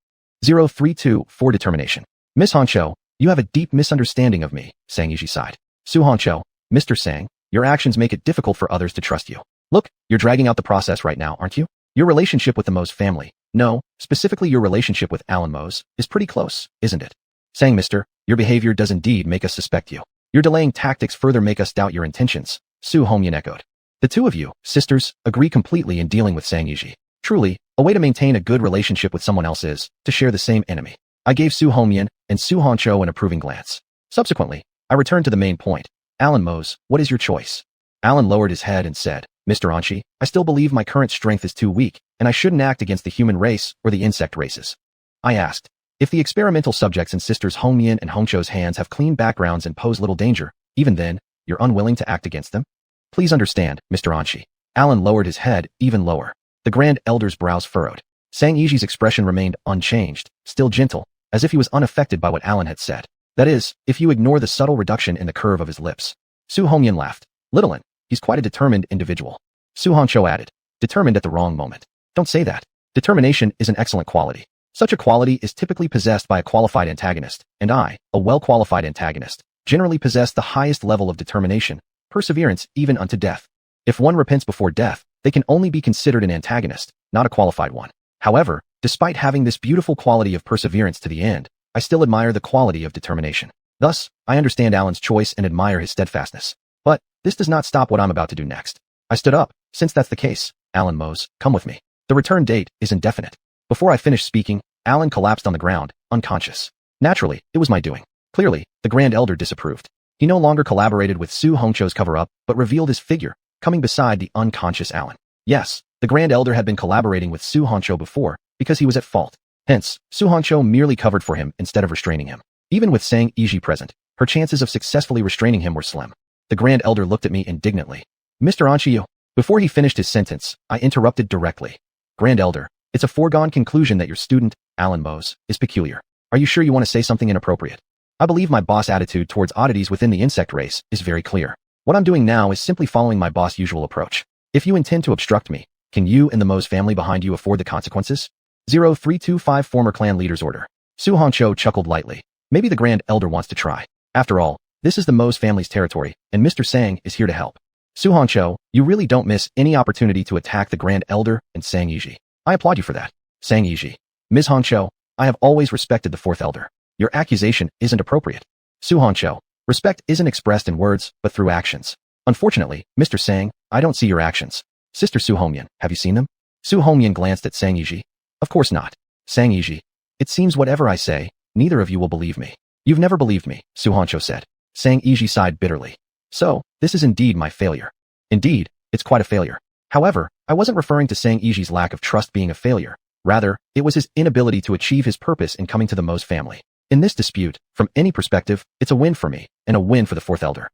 032 for determination. Miss Hongqiu, you have a deep misunderstanding of me, Sang Yiji sighed. Su Hongqiu, Mr. Sang, your actions make it difficult for others to trust you. Look, you're dragging out the process right now, aren't you? Your relationship with the Mose family, no, specifically your relationship with Alan Mose, is pretty close, isn't it? Sang, mister, your behavior does indeed make us suspect you. Your delaying tactics further make us doubt your intentions, Su Hongyan echoed. The two of you, sisters, agree completely in dealing with Sang Yiji. Truly, a way to maintain a good relationship with someone else is to share the same enemy. I gave Su Hongyan and Su Hongqiu an approving glance. Subsequently, I returned to the main point. Alan Mose, what is your choice? Alan lowered his head and said, Mr. Anchi, I still believe my current strength is too weak, and I shouldn't act against the human race or the insect races. I asked, if the experimental subjects in Sisters Hongyan and Hongqiu's hands have clean backgrounds and pose little danger, even then, you're unwilling to act against them? Please understand, Mr. Anchi. Alan lowered his head even lower. The Grand Elder's brows furrowed. Sang Yiji's expression remained unchanged, still gentle, as if he was unaffected by what Alan had said. That is, if you ignore the subtle reduction in the curve of his lips. Su Hongyan laughed. Little N, he's quite a determined individual. Su Hongqiu added, determined at the wrong moment. Don't say that. Determination is an excellent quality. Such a quality is typically possessed by a qualified antagonist, and I, a well-qualified antagonist, generally possess the highest level of determination, perseverance even unto death. If one repents before death, they can only be considered an antagonist, not a qualified one. However, despite having this beautiful quality of perseverance to the end, I still admire the quality of determination. Thus, I understand Alan's choice and admire his steadfastness. But, this does not stop what I'm about to do next. I stood up. Since that's the case, Alan Mose, come with me. The return date is indefinite. Before I finished speaking, Alan collapsed on the ground, unconscious. Naturally, it was my doing. Clearly, the Grand Elder disapproved. He no longer collaborated with Su Hongqiu's cover-up, but revealed his figure, coming beside the unconscious Alan. Yes, the Grand Elder had been collaborating with Su Hongqiu before, because he was at fault. Hence, Su Hongqiu merely covered for him instead of restraining him. Even with Sang Yiji present, her chances of successfully restraining him were slim. The Grand Elder looked at me indignantly. Mr. Anchiyu. Before he finished his sentence, I interrupted directly. Grand Elder, it's a foregone conclusion that your student, Alan Mose, is peculiar. Are you sure you want to say something inappropriate? I believe my boss' attitude towards oddities within the insect race is very clear. What I'm doing now is simply following my boss' usual approach. If you intend to obstruct me, can you and the Mose family behind you afford the consequences? 0325 Former clan leader's order. Su Hongqiu chuckled lightly. Maybe the Grand Elder wants to try. After all, this is the Mose family's territory, and Mr. Sang is here to help. Su Hongqiu, you really don't miss any opportunity to attack the Grand Elder and Sang Yiji. I applaud you for that. Sang Yiji. Ms. Hongqiu, I have always respected the Fourth Elder. Your accusation isn't appropriate. Su Hongqiu, respect isn't expressed in words, but through actions. Unfortunately, Mr. Sang, I don't see your actions. Sister Su Hongyan, have you seen them? Su Hongyan glanced at Sang Yiji. Of course not. Sang Yiji. It seems whatever I say, neither of you will believe me. You've never believed me, Su Hongqiu said. Sang Yiji sighed bitterly. So, this is indeed my failure. Indeed, it's quite a failure. However, I wasn't referring to Sang Yiji's lack of trust being a failure. Rather, it was his inability to achieve his purpose in coming to the Mose family. In this dispute, from any perspective, it's a win for me, and a win for the fourth elder.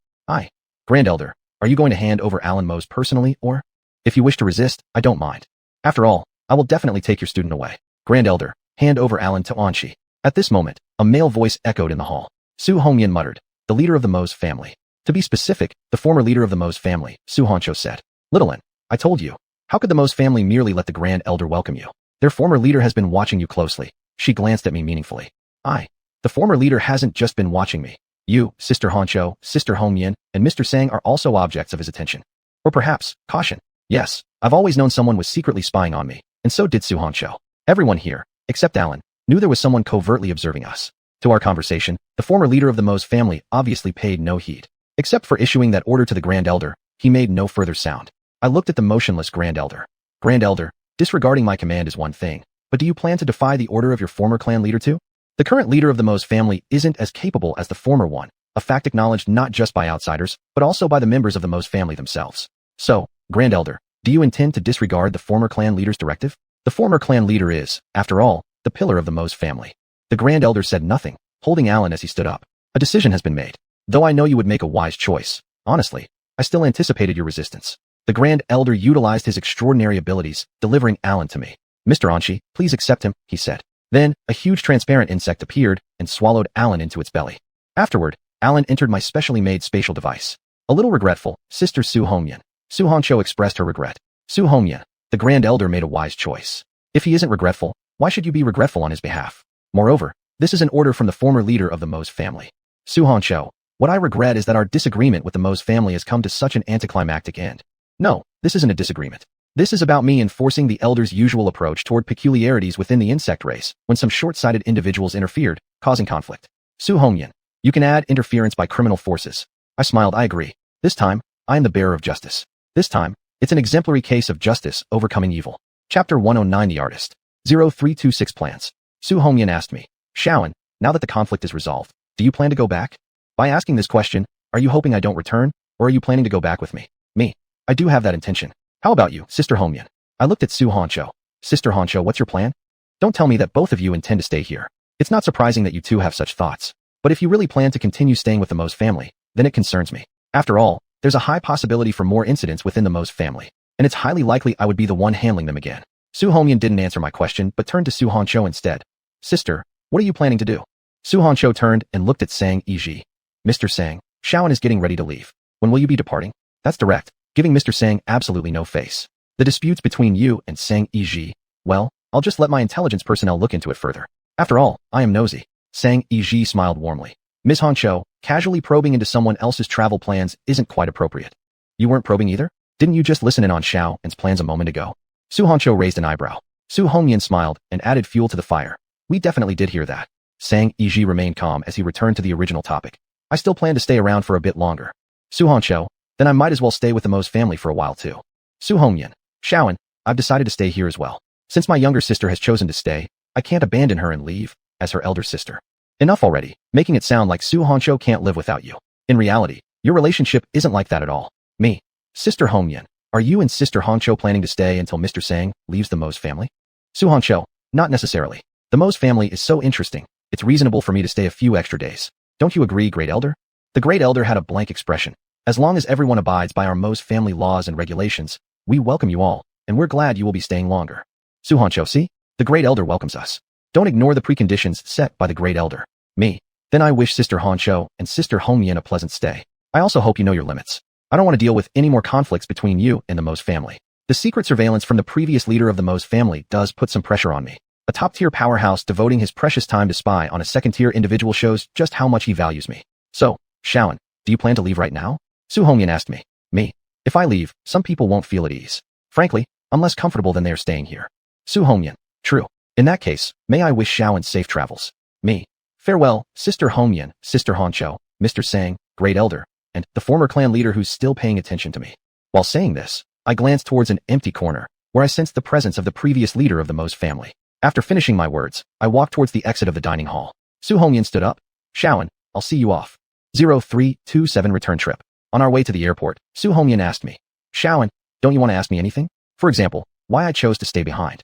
Grand Elder, are you going to hand over Alan Mose personally, or? If you wish to resist, I don't mind. After all, I will definitely take your student away. Grand Elder, hand over Alan to Anshi. At this moment, a male voice echoed in the hall. Su Hongyan muttered, the leader of the Mose family. To be specific, the former leader of the Mose family, Su Honcho said. Little one, I told you. How could the Mose family merely let the Grand Elder welcome you? Their former leader has been watching you closely. She glanced at me meaningfully. The former leader hasn't just been watching me. You, Sister Honcho, Sister Hongyan, and Mr. Sang are also objects of his attention. Or perhaps, caution. Yes, I've always known someone was secretly spying on me, and so did Su Honcho. Everyone here, except Alan, knew there was someone covertly observing us. To our conversation, the former leader of the Mose family obviously paid no heed. Except for issuing that order to the Grand Elder, he made no further sound. I looked at the motionless Grand Elder. Grand Elder, disregarding my command is one thing, but do you plan to defy the order of your former clan leader too? The current leader of the Mose family isn't as capable as the former one, a fact acknowledged not just by outsiders, but also by the members of the Mose family themselves. So, Grand Elder, do you intend to disregard the former clan leader's directive? The former clan leader is, after all, the pillar of the Mose family. The Grand Elder said nothing, holding Alan as he stood up. A decision has been made. Though I know you would make a wise choice, honestly, I still anticipated your resistance. The Grand Elder utilized his extraordinary abilities, delivering Alan to me. Mr. Anshi, please accept him, he said. Then, a huge transparent insect appeared and swallowed Alan into its belly. Afterward, Alan entered my specially made spatial device. A little regretful, Sister Su Hongyan. Su Honcho expressed her regret. Su Hongyan, the Grand Elder made a wise choice. If he isn't regretful, why should you be regretful on his behalf? Moreover, this is an order from the former leader of the Mose family. Su Honcho, what I regret is that our disagreement with the Mose family has come to such an anticlimactic end. No, this isn't a disagreement. This is about me enforcing the Elder's usual approach toward peculiarities within the insect race when some short-sighted individuals interfered, causing conflict. Su Hongyan, you can add interference by criminal forces. I smiled, I agree. This time, I am the bearer of justice. This time, it's an exemplary case of justice overcoming evil. Chapter 109 The Artist. 0326 Plans. Su Hongyan asked me, Shaoan, now that the conflict is resolved, do you plan to go back? By asking this question, are you hoping I don't return, or are you planning to go back with me? I do have that intention. How about you, Sister Hongyan? I looked at Su Honcho. Sister Honcho, what's your plan? Don't tell me that both of you intend to stay here. It's not surprising that you two have such thoughts. But if you really plan to continue staying with the Mose family, then it concerns me. After all, there's a high possibility for more incidents within the Mose family, and it's highly likely I would be the one handling them again. Su Hongyan didn't answer my question, but turned to Su Honcho instead. Sister, what are you planning to do? Su Honcho turned and looked at Sang Yi. Mr. Sang, Shaoan is getting ready to leave. When will you be departing? That's direct, giving Mr. Sang absolutely no face. The disputes between you and Sang Yi, well, I'll just let my intelligence personnel look into it further. After all, I am nosy. Sang Yi smiled warmly. Ms. Honcho, casually probing into someone else's travel plans isn't quite appropriate. You weren't probing either? Didn't you just listen in on Shaoan's plans a moment ago? Su Honcho raised an eyebrow. Su Hongyan smiled and added fuel to the fire. We definitely did hear that. Sang Yi remained calm as he returned to the original topic. I still plan to stay around for a bit longer. Su Honcho, then I might as well stay with the Mose family for a while too. Su Hongyan, Shaoan, I've decided to stay here as well. Since my younger sister has chosen to stay, I can't abandon her and leave, as her elder sister. Enough already, making it sound like Su Honcho can't live without you. In reality, your relationship isn't like that at all. Sister Hongyan, are you and Sister Honcho planning to stay until Mr. Sang leaves the Mose family? Su Honcho, not necessarily. The Mose family is so interesting, it's reasonable for me to stay a few extra days. Don't you agree, Great Elder? The Great Elder had a blank expression. As long as everyone abides by our Mose family laws and regulations, we welcome you all, and we're glad you will be staying longer. Su Honcho, see? The Great Elder welcomes us. Don't ignore the preconditions set by the Great Elder. Then I wish Sister Honcho and Sister Hongyan a pleasant stay. I also hope you know your limits. I don't want to deal with any more conflicts between you and the Mose family. The secret surveillance from the previous leader of the Mose family does put some pressure on me. A top-tier powerhouse devoting his precious time to spy on a second-tier individual shows just how much he values me. So, Shaoan, do you plan to leave right now? Su Hongyan asked me. If I leave, some people won't feel at ease. Frankly, I'm less comfortable than they are staying here. Su Hongyan, true. In that case, may I wish Shaoan safe travels. Farewell, Sister Hongyan, Sister Honcho, Mr. Sang, Great Elder, and the former clan leader who's still paying attention to me. While saying this, I glanced towards an empty corner, where I sensed the presence of the previous leader of the Mose family. After finishing my words, I walked towards the exit of the dining hall. Su Hongyan stood up. Shaoan, I'll see you off. 0327 Return Trip. On our way to the airport, Su Hongyan asked me, Shaoan, don't you want to ask me anything? For example, why I chose to stay behind?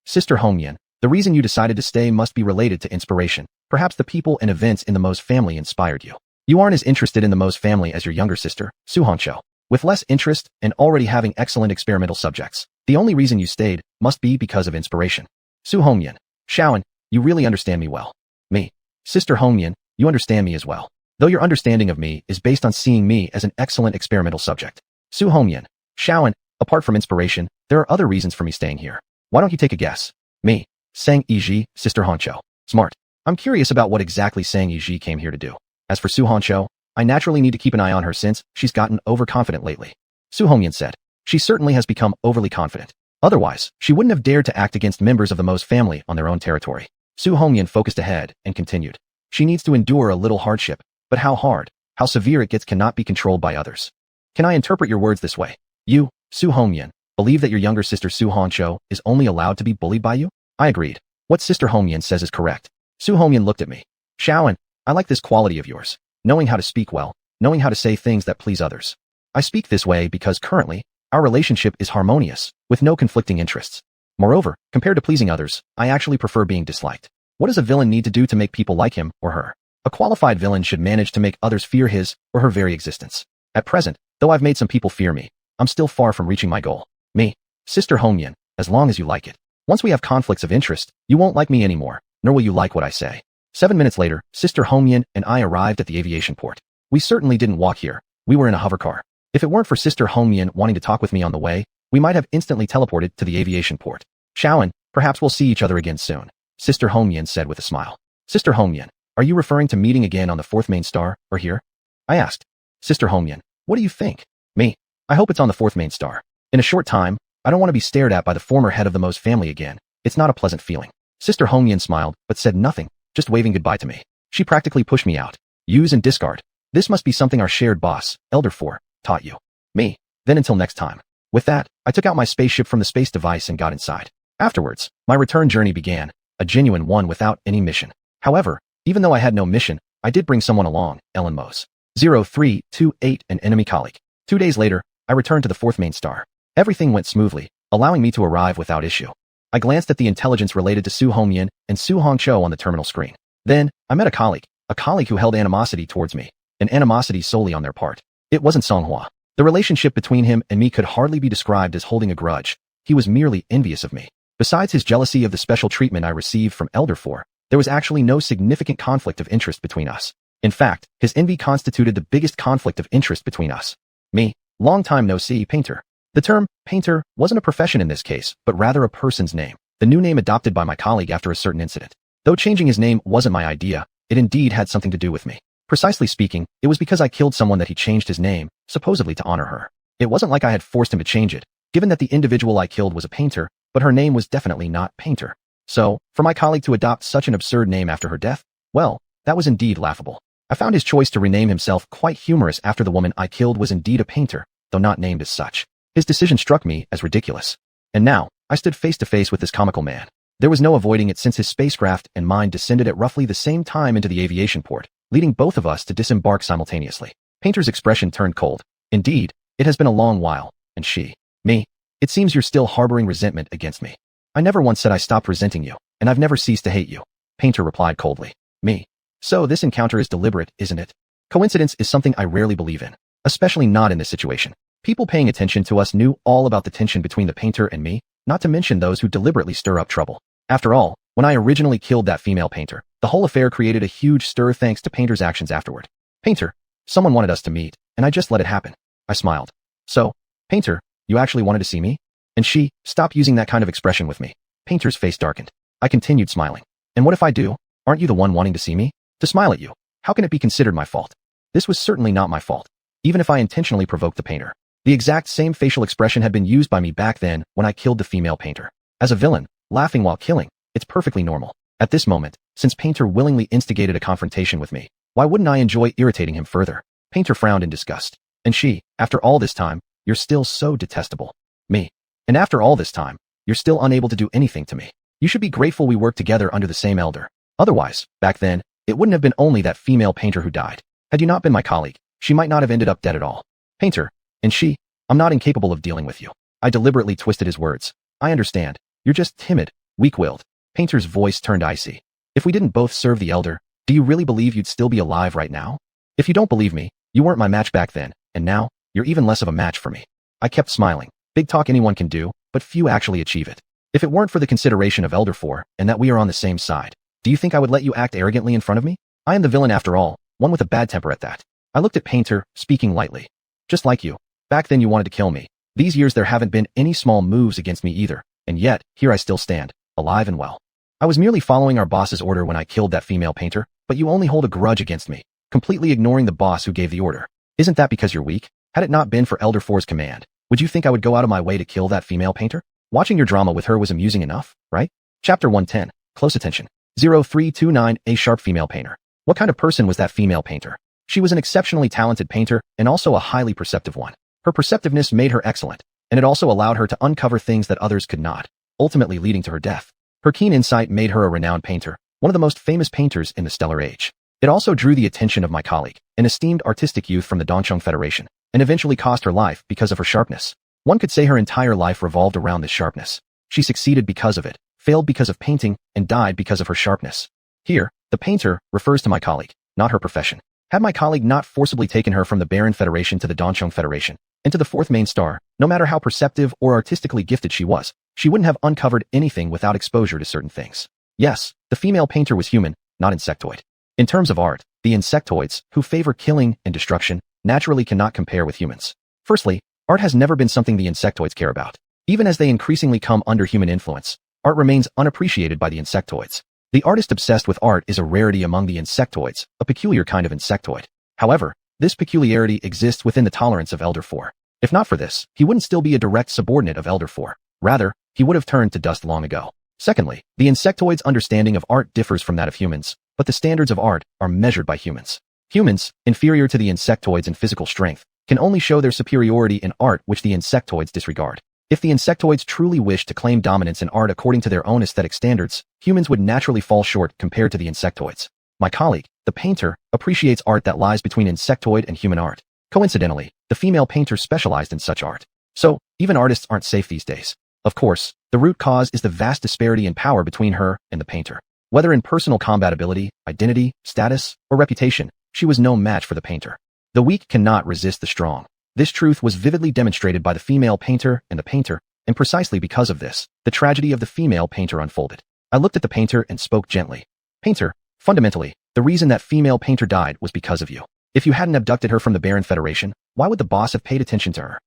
Sister Hongyan, The reason you decided to stay must be related to inspiration. Perhaps the people and events in the Mo's family inspired you. You aren't as interested in the Mo's family as your younger sister, Suhoncho. With less interest and already having excellent experimental subjects, the only reason you stayed must be because of inspiration. Su Hongyan. Shaoan, you really understand me well. Me. Sister Hongyan, you understand me as well. Though your understanding of me is based on seeing me as an excellent experimental subject. Su Hongyan. Shaoan, apart from inspiration, there are other reasons for me staying here. Why don't you take a guess? Me. Sang Yiji, Sister Honcho. Smart. I'm curious about what exactly Sang Yiji came here to do. As for Su Honcho, I naturally need to keep an eye on her since she's gotten overconfident lately. Su Hongyan said. She certainly has become overly confident. Otherwise, she wouldn't have dared to act against members of the Mo's family on their own territory. Su Hongyan focused ahead and continued. She needs to endure a little hardship, but how hard, how severe it gets cannot be controlled by others. Can I interpret your words this way? You, Su Hongyan, believe that your younger sister Su Honcho is only allowed to be bullied by you? I agreed. What Sister Hongyan says is correct. Su Hongyan looked at me. Shaoan, I like this quality of yours. Knowing how to speak well, knowing how to say things that please others. I speak this way because currently, our relationship is harmonious, with no conflicting interests. Moreover, compared to pleasing others, I actually prefer being disliked. What does a villain need to do to make people like him or her? A qualified villain should manage to make others fear his or her very existence. At present, though I've made some people fear me, I'm still far from reaching my goal. Me. Sister Hongyan, as long as you like it. Once we have conflicts of interest, you won't like me anymore, nor will you like what I say. 7 minutes later, Sister Hongyan and I arrived at the aviation port. We certainly didn't walk here. We were in a hovercar. If it weren't for Sister Hongyan wanting to talk with me on the way, we might have instantly teleported to the aviation port. Shaoan, perhaps we'll see each other again soon, Sister Hongyan said with a smile. Sister Hongyan, are you referring to meeting again on the 4th main star, or here? I asked. Sister Hongyan, what do you think? Me. I hope it's on the 4th main star. In a short time, I don't want to be stared at by the former head of the Mo's family again. It's not a pleasant feeling. Sister Hongyan smiled, but said nothing, just waving goodbye to me. She practically pushed me out. Use and discard. This must be something our shared boss, Elder 4, taught you. Me. Then until next time. With that, I took out my spaceship from the space device and got inside. Afterwards, my return journey began, a genuine one without any mission. However, even though I had no mission, I did bring someone along, Ellen Mo's 0328, an enemy colleague. 2 days later, I returned to the 4th main star. Everything went smoothly, allowing me to arrive without issue. I glanced at the intelligence related to Su Hongyan and Su Hongcho on the terminal screen. Then, I met a colleague who held animosity towards me, an animosity solely on their part. It wasn't Songhua. The relationship between him and me could hardly be described as holding a grudge. He was merely envious of me. Besides his jealousy of the special treatment I received from Elder 4, there was actually no significant conflict of interest between us. In fact, his envy constituted the biggest conflict of interest between us. Me, long time no see, painter. The term painter wasn't a profession in this case, but rather a person's name, the new name adopted by my colleague after a certain incident. Though changing his name wasn't my idea, it indeed had something to do with me. Precisely speaking, it was because I killed someone that he changed his name, supposedly to honor her. It wasn't like I had forced him to change it, given that the individual I killed was a painter, but her name was definitely not Painter. So, for my colleague to adopt such an absurd name after her death, well, that was indeed laughable. I found his choice to rename himself quite humorous after the woman I killed was indeed a painter, though not named as such. His decision struck me as ridiculous. And now, I stood face to face with this comical man. There was no avoiding it since his spacecraft and mine descended at roughly the same time into the aviation port, leading both of us to disembark simultaneously. Painter's expression turned cold. Indeed, it has been a long while, and she, me, it seems you're still harboring resentment against me. I never once said I stopped resenting you, and I've never ceased to hate you, Painter replied coldly. Me. So this encounter is deliberate, isn't it? Coincidence is something I rarely believe in, especially not in this situation. People paying attention to us knew all about the tension between the painter and me, not to mention those who deliberately stir up trouble. After all, when I originally killed that female painter, the whole affair created a huge stir thanks to Painter's actions afterward. Painter, someone wanted us to meet, and I just let it happen. I smiled. So, Painter, you actually wanted to see me? And she, stop using that kind of expression with me. Painter's face darkened. I continued smiling. And what if I do? Aren't you the one wanting to see me? To smile at you. How can it be considered my fault? This was certainly not my fault. Even if I intentionally provoked the painter. The exact same facial expression had been used by me back then when I killed the female painter. As a villain, laughing while killing, it's perfectly normal. At this moment, since Painter willingly instigated a confrontation with me, why wouldn't I enjoy irritating him further? Painter frowned in disgust. And she, after all this time, you're still so detestable. Me. And after all this time, you're still unable to do anything to me. You should be grateful we worked together under the same elder. Otherwise, back then, it wouldn't have been only that female painter who died. Had you not been my colleague, she might not have ended up dead at all. Painter. And she, I'm not incapable of dealing with you. I deliberately twisted his words. I understand. You're just timid, weak-willed. Painter's voice turned icy. If we didn't both serve the Elder, do you really believe you'd still be alive right now? If you don't believe me, you weren't my match back then, and now, you're even less of a match for me. I kept smiling. Big talk anyone can do, but few actually achieve it. If it weren't for the consideration of Elder 4, and that we are on the same side, do you think I would let you act arrogantly in front of me? I am the villain after all, one with a bad temper at that. I looked at Painter, speaking lightly. Just like you. Back then you wanted to kill me. These years there haven't been any small moves against me either, and yet, here I still stand, alive and well. I was merely following our boss's order when I killed that female painter, but you only hold a grudge against me, completely ignoring the boss who gave the order. Isn't that because you're weak? Had it not been for Elder 4's command, would you think I would go out of my way to kill that female painter? Watching your drama with her was amusing enough, right? Chapter 110. Close attention. 0329. A sharp female painter. What kind of person was that female painter? She was an exceptionally talented painter and also a highly perceptive one. Her perceptiveness made her excellent, and it also allowed her to uncover things that others could not, ultimately leading to her death. Her keen insight made her a renowned painter, one of the most famous painters in the Stellar Age. It also drew the attention of my colleague, an esteemed artistic youth from the Dongcheng Federation, and eventually cost her life because of her sharpness. One could say her entire life revolved around this sharpness. She succeeded because of it, failed because of painting, and died because of her sharpness. Here, the painter refers to my colleague, not her profession. Had my colleague not forcibly taken her from the Baron Federation to the Dongcheng Federation, and to the fourth main star, no matter how perceptive or artistically gifted she was, she wouldn't have uncovered anything without exposure to certain things. Yes, the female painter was human, not insectoid. In terms of art, the insectoids, who favor killing and destruction, naturally cannot compare with humans. Firstly, art has never been something the insectoids care about. Even as they increasingly come under human influence, art remains unappreciated by the insectoids. The artist obsessed with art is a rarity among the insectoids, a peculiar kind of insectoid. However, this peculiarity exists within the tolerance of Elder 4. If not for this, he wouldn't still be a direct subordinate of Elder 4. Rather, he would have turned to dust long ago. Secondly, the insectoid's understanding of art differs from that of humans, but the standards of art are measured by humans. Humans, inferior to the insectoids in physical strength, can only show their superiority in art which the insectoids disregard. If the insectoids truly wish to claim dominance in art according to their own aesthetic standards, humans would naturally fall short compared to the insectoids. My colleague, the painter, appreciates art that lies between insectoid and human art. Coincidentally, the female painter specialized in such art. So, even artists aren't safe these days. Of course, the root cause is the vast disparity in power between her and the painter. Whether in personal compatibility, identity, status, or reputation, she was no match for the painter. The weak cannot resist the strong. This truth was vividly demonstrated by the female painter and the painter, and precisely because of this, the tragedy of the female painter unfolded. I looked at the painter and spoke gently. Painter, fundamentally, the reason that female painter died was because of you. If you hadn't abducted her from the Baron Federation, why would the boss have paid attention to her?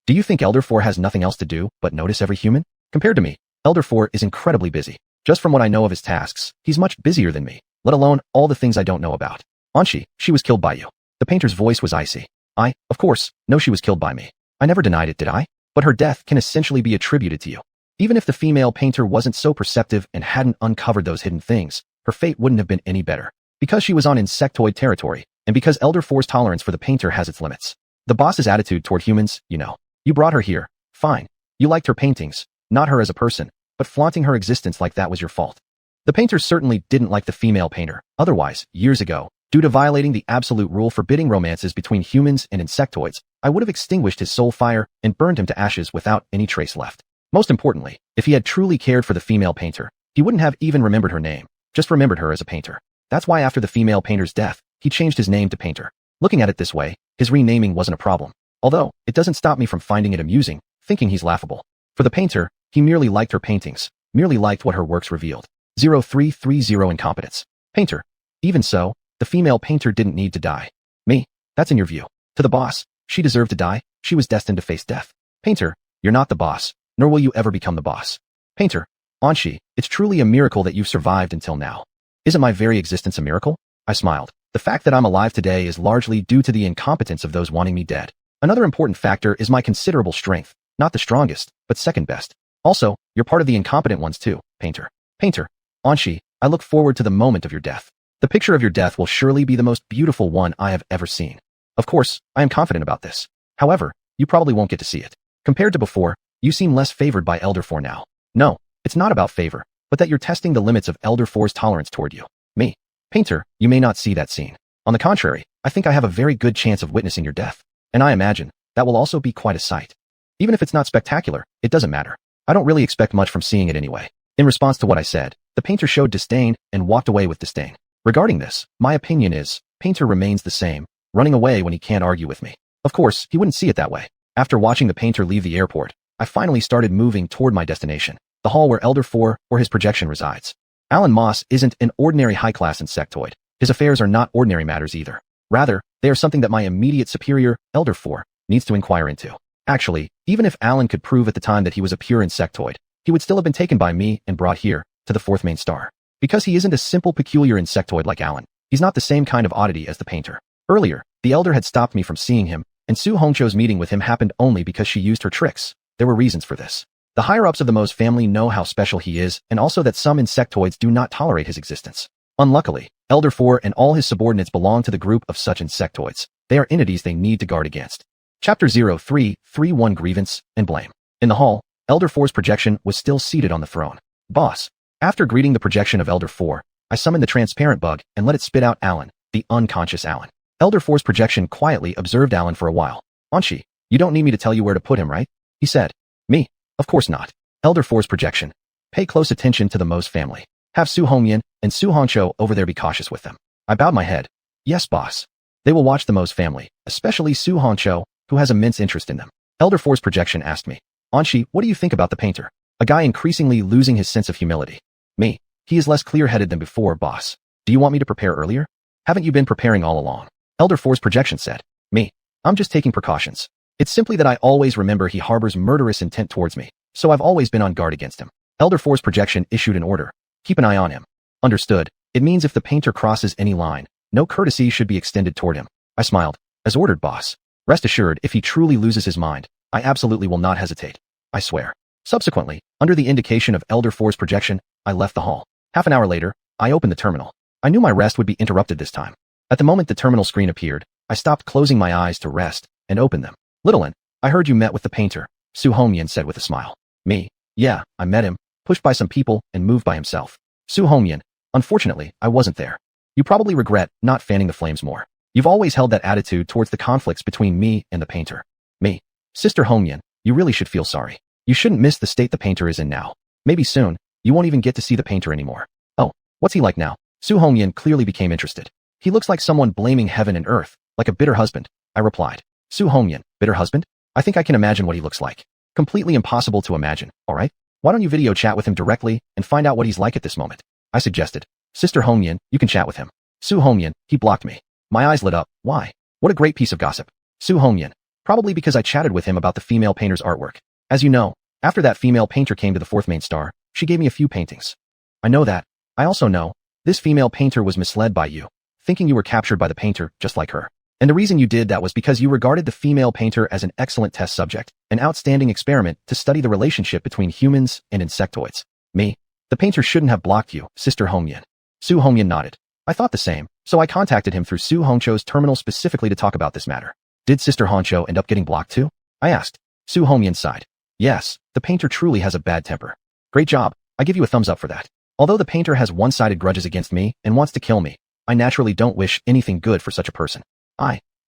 Do you think Elder 4 has nothing else to do but notice every human? Compared to me, Elder 4 is incredibly busy. Just from what I know of his tasks, he's much busier than me, let alone all the things I don't know about. Anshi, she was killed by you. The painter's voice was icy. I, of course, know she was killed by me. I never denied it, did I? But her death can essentially be attributed to you. Even if the female painter wasn't so perceptive and hadn't uncovered those hidden things, her fate wouldn't have been any better. Because she was on insectoid territory, and because Elder 4's tolerance for the painter has its limits. The boss's attitude toward humans, you know. You brought her here, fine. You liked her paintings, not her as a person, but flaunting her existence like that was your fault. The painter certainly didn't like the female painter. Otherwise, years ago, due to violating the absolute rule forbidding romances between humans and insectoids, I would have extinguished his soul fire and burned him to ashes without any trace left. Most importantly, if he had truly cared for the female painter, he wouldn't have even remembered her name, just remembered her as a painter. That's why after the female painter's death, he changed his name to Painter. Looking at it this way, his renaming wasn't a problem. Although, it doesn't stop me from finding it amusing, thinking he's laughable. For the painter, he merely liked her paintings, merely liked what her works revealed. 0330 Incompetence. Painter. Even so, the female painter didn't need to die. Me? That's in your view. To the boss, she deserved to die, she was destined to face death. Painter, you're not the boss, nor will you ever become the boss. Painter. Anshi, it's truly a miracle that you've survived until now. Isn't my very existence a miracle? I smiled. The fact that I'm alive today is largely due to the incompetence of those wanting me dead. Another important factor is my considerable strength, not the strongest, but second best. Also, you're part of the incompetent ones too, Painter. Painter. Anshi, I look forward to the moment of your death. The picture of your death will surely be the most beautiful one I have ever seen. Of course, I am confident about this. However, you probably won't get to see it. Compared to before, you seem less favored by Elder 4 now. No, it's not about favor, but that you're testing the limits of Elder 4's tolerance toward you. Me. Painter, you may not see that scene. On the contrary, I think I have a very good chance of witnessing your death. And I imagine, that will also be quite a sight. Even if it's not spectacular, it doesn't matter. I don't really expect much from seeing it anyway. In response to what I said, The painter showed disdain and walked away with disdain. Regarding this, my opinion is, painter remains the same, running away when he can't argue with me. Of course, he wouldn't see it that way. After watching the painter leave the airport, I finally started moving toward my destination, the hall where Elder 4 or his projection resides. Alan Moss isn't an ordinary high-class insectoid. His affairs are not ordinary matters either. Rather, they are something that my immediate superior, Elder 4, needs to inquire into. Actually, even if Alan could prove at the time that he was a pure insectoid, he would still have been taken by me and brought here, to the fourth main star. Because he isn't a simple peculiar insectoid like Alan. He's not the same kind of oddity as the painter. Earlier, the Elder had stopped me from seeing him, and Su Hongcho's meeting with him happened only because she used her tricks. There were reasons for this. The higher-ups of the Mo's family know how special he is, and also that some insectoids do not tolerate his existence. Unluckily, Elder 4 and all his subordinates belong to the group of such insectoids. They are entities they need to guard against. Chapter 0331 Grievance and Blame. In the hall, Elder 4's projection was still seated on the throne. Boss. After greeting the projection of Elder 4, I summoned the transparent bug and let it spit out Alan, the unconscious Alan. Elder 4's projection quietly observed Alan for a while. Anshi, you don't need me to tell you where to put him, right? He said. Me? Of course not. Elder 4's projection. Pay close attention to the Mo's family. Have Su Hongyan and Su Hongcho over there, be cautious with them. I bowed my head. Yes, boss. They will watch the Mo's family, especially Su Hongcho, who has immense interest in them. Elder 4's projection asked me. Anshi, what do you think about the painter? A guy increasingly losing his sense of humility. Me. He is less clear-headed than before, boss. Do you want me to prepare earlier? Haven't you been preparing all along? Elder 4's projection said. Me. I'm just taking precautions. It's simply that I always remember he harbors murderous intent towards me, so I've always been on guard against him. Elder 4's projection issued an order. Keep an eye on him. Understood. It means if the painter crosses any line, no courtesy should be extended toward him. I smiled. As ordered, boss. Rest assured, if he truly loses his mind, I absolutely will not hesitate. I swear. Subsequently, under the indication of Elder 4's projection, I left the hall. Half an hour later, I opened the terminal. I knew my rest would be interrupted this time. At the moment the terminal screen appeared, I stopped closing my eyes to rest and opened them. Littlein, I heard you met with the painter, Su Hongyan said with a smile. Me? Yeah, I met him, pushed by some people and moved by himself. Su Hongyan, unfortunately, I wasn't there. You probably regret not fanning the flames more. You've always held that attitude towards the conflicts between me and the painter. Me? Sister Hongyan, you really should feel sorry. You shouldn't miss the state the painter is in now. Maybe soon, you won't even get to see the painter anymore. Oh, what's he like now? Su Hongyan clearly became interested. He looks like someone blaming heaven and earth, like a bitter husband. I replied. Su Hongyan, bitter husband? I think I can imagine what he looks like. Completely impossible to imagine, alright? Why don't you video chat with him directly and find out what he's like at this moment? I suggested. Sister Hongyan, you can chat with him. Su Hongyan, he blocked me. My eyes lit up. Why? What a great piece of gossip. Su Hongyan. Probably because I chatted with him about the female painter's artwork. As you know, after that female painter came to the fourth main star, she gave me a few paintings. I know that. I also know, this female painter was misled by you, thinking you were captured by the painter, just like her. And the reason you did that was because you regarded the female painter as an excellent test subject, an outstanding experiment to study the relationship between humans and insectoids. Me? The painter shouldn't have blocked you, Sister Hongyan. Su Hongyan nodded. I thought the same, so I contacted him through Su Hongcho's terminal specifically to talk about this matter. Did Sister Hongcho end up getting blocked too? I asked. Su Hongyan sighed. Yes, the painter truly has a bad temper. Great job, I give you a thumbs up for that. Although the painter has one-sided grudges against me and wants to kill me, I naturally don't wish anything good for such a person.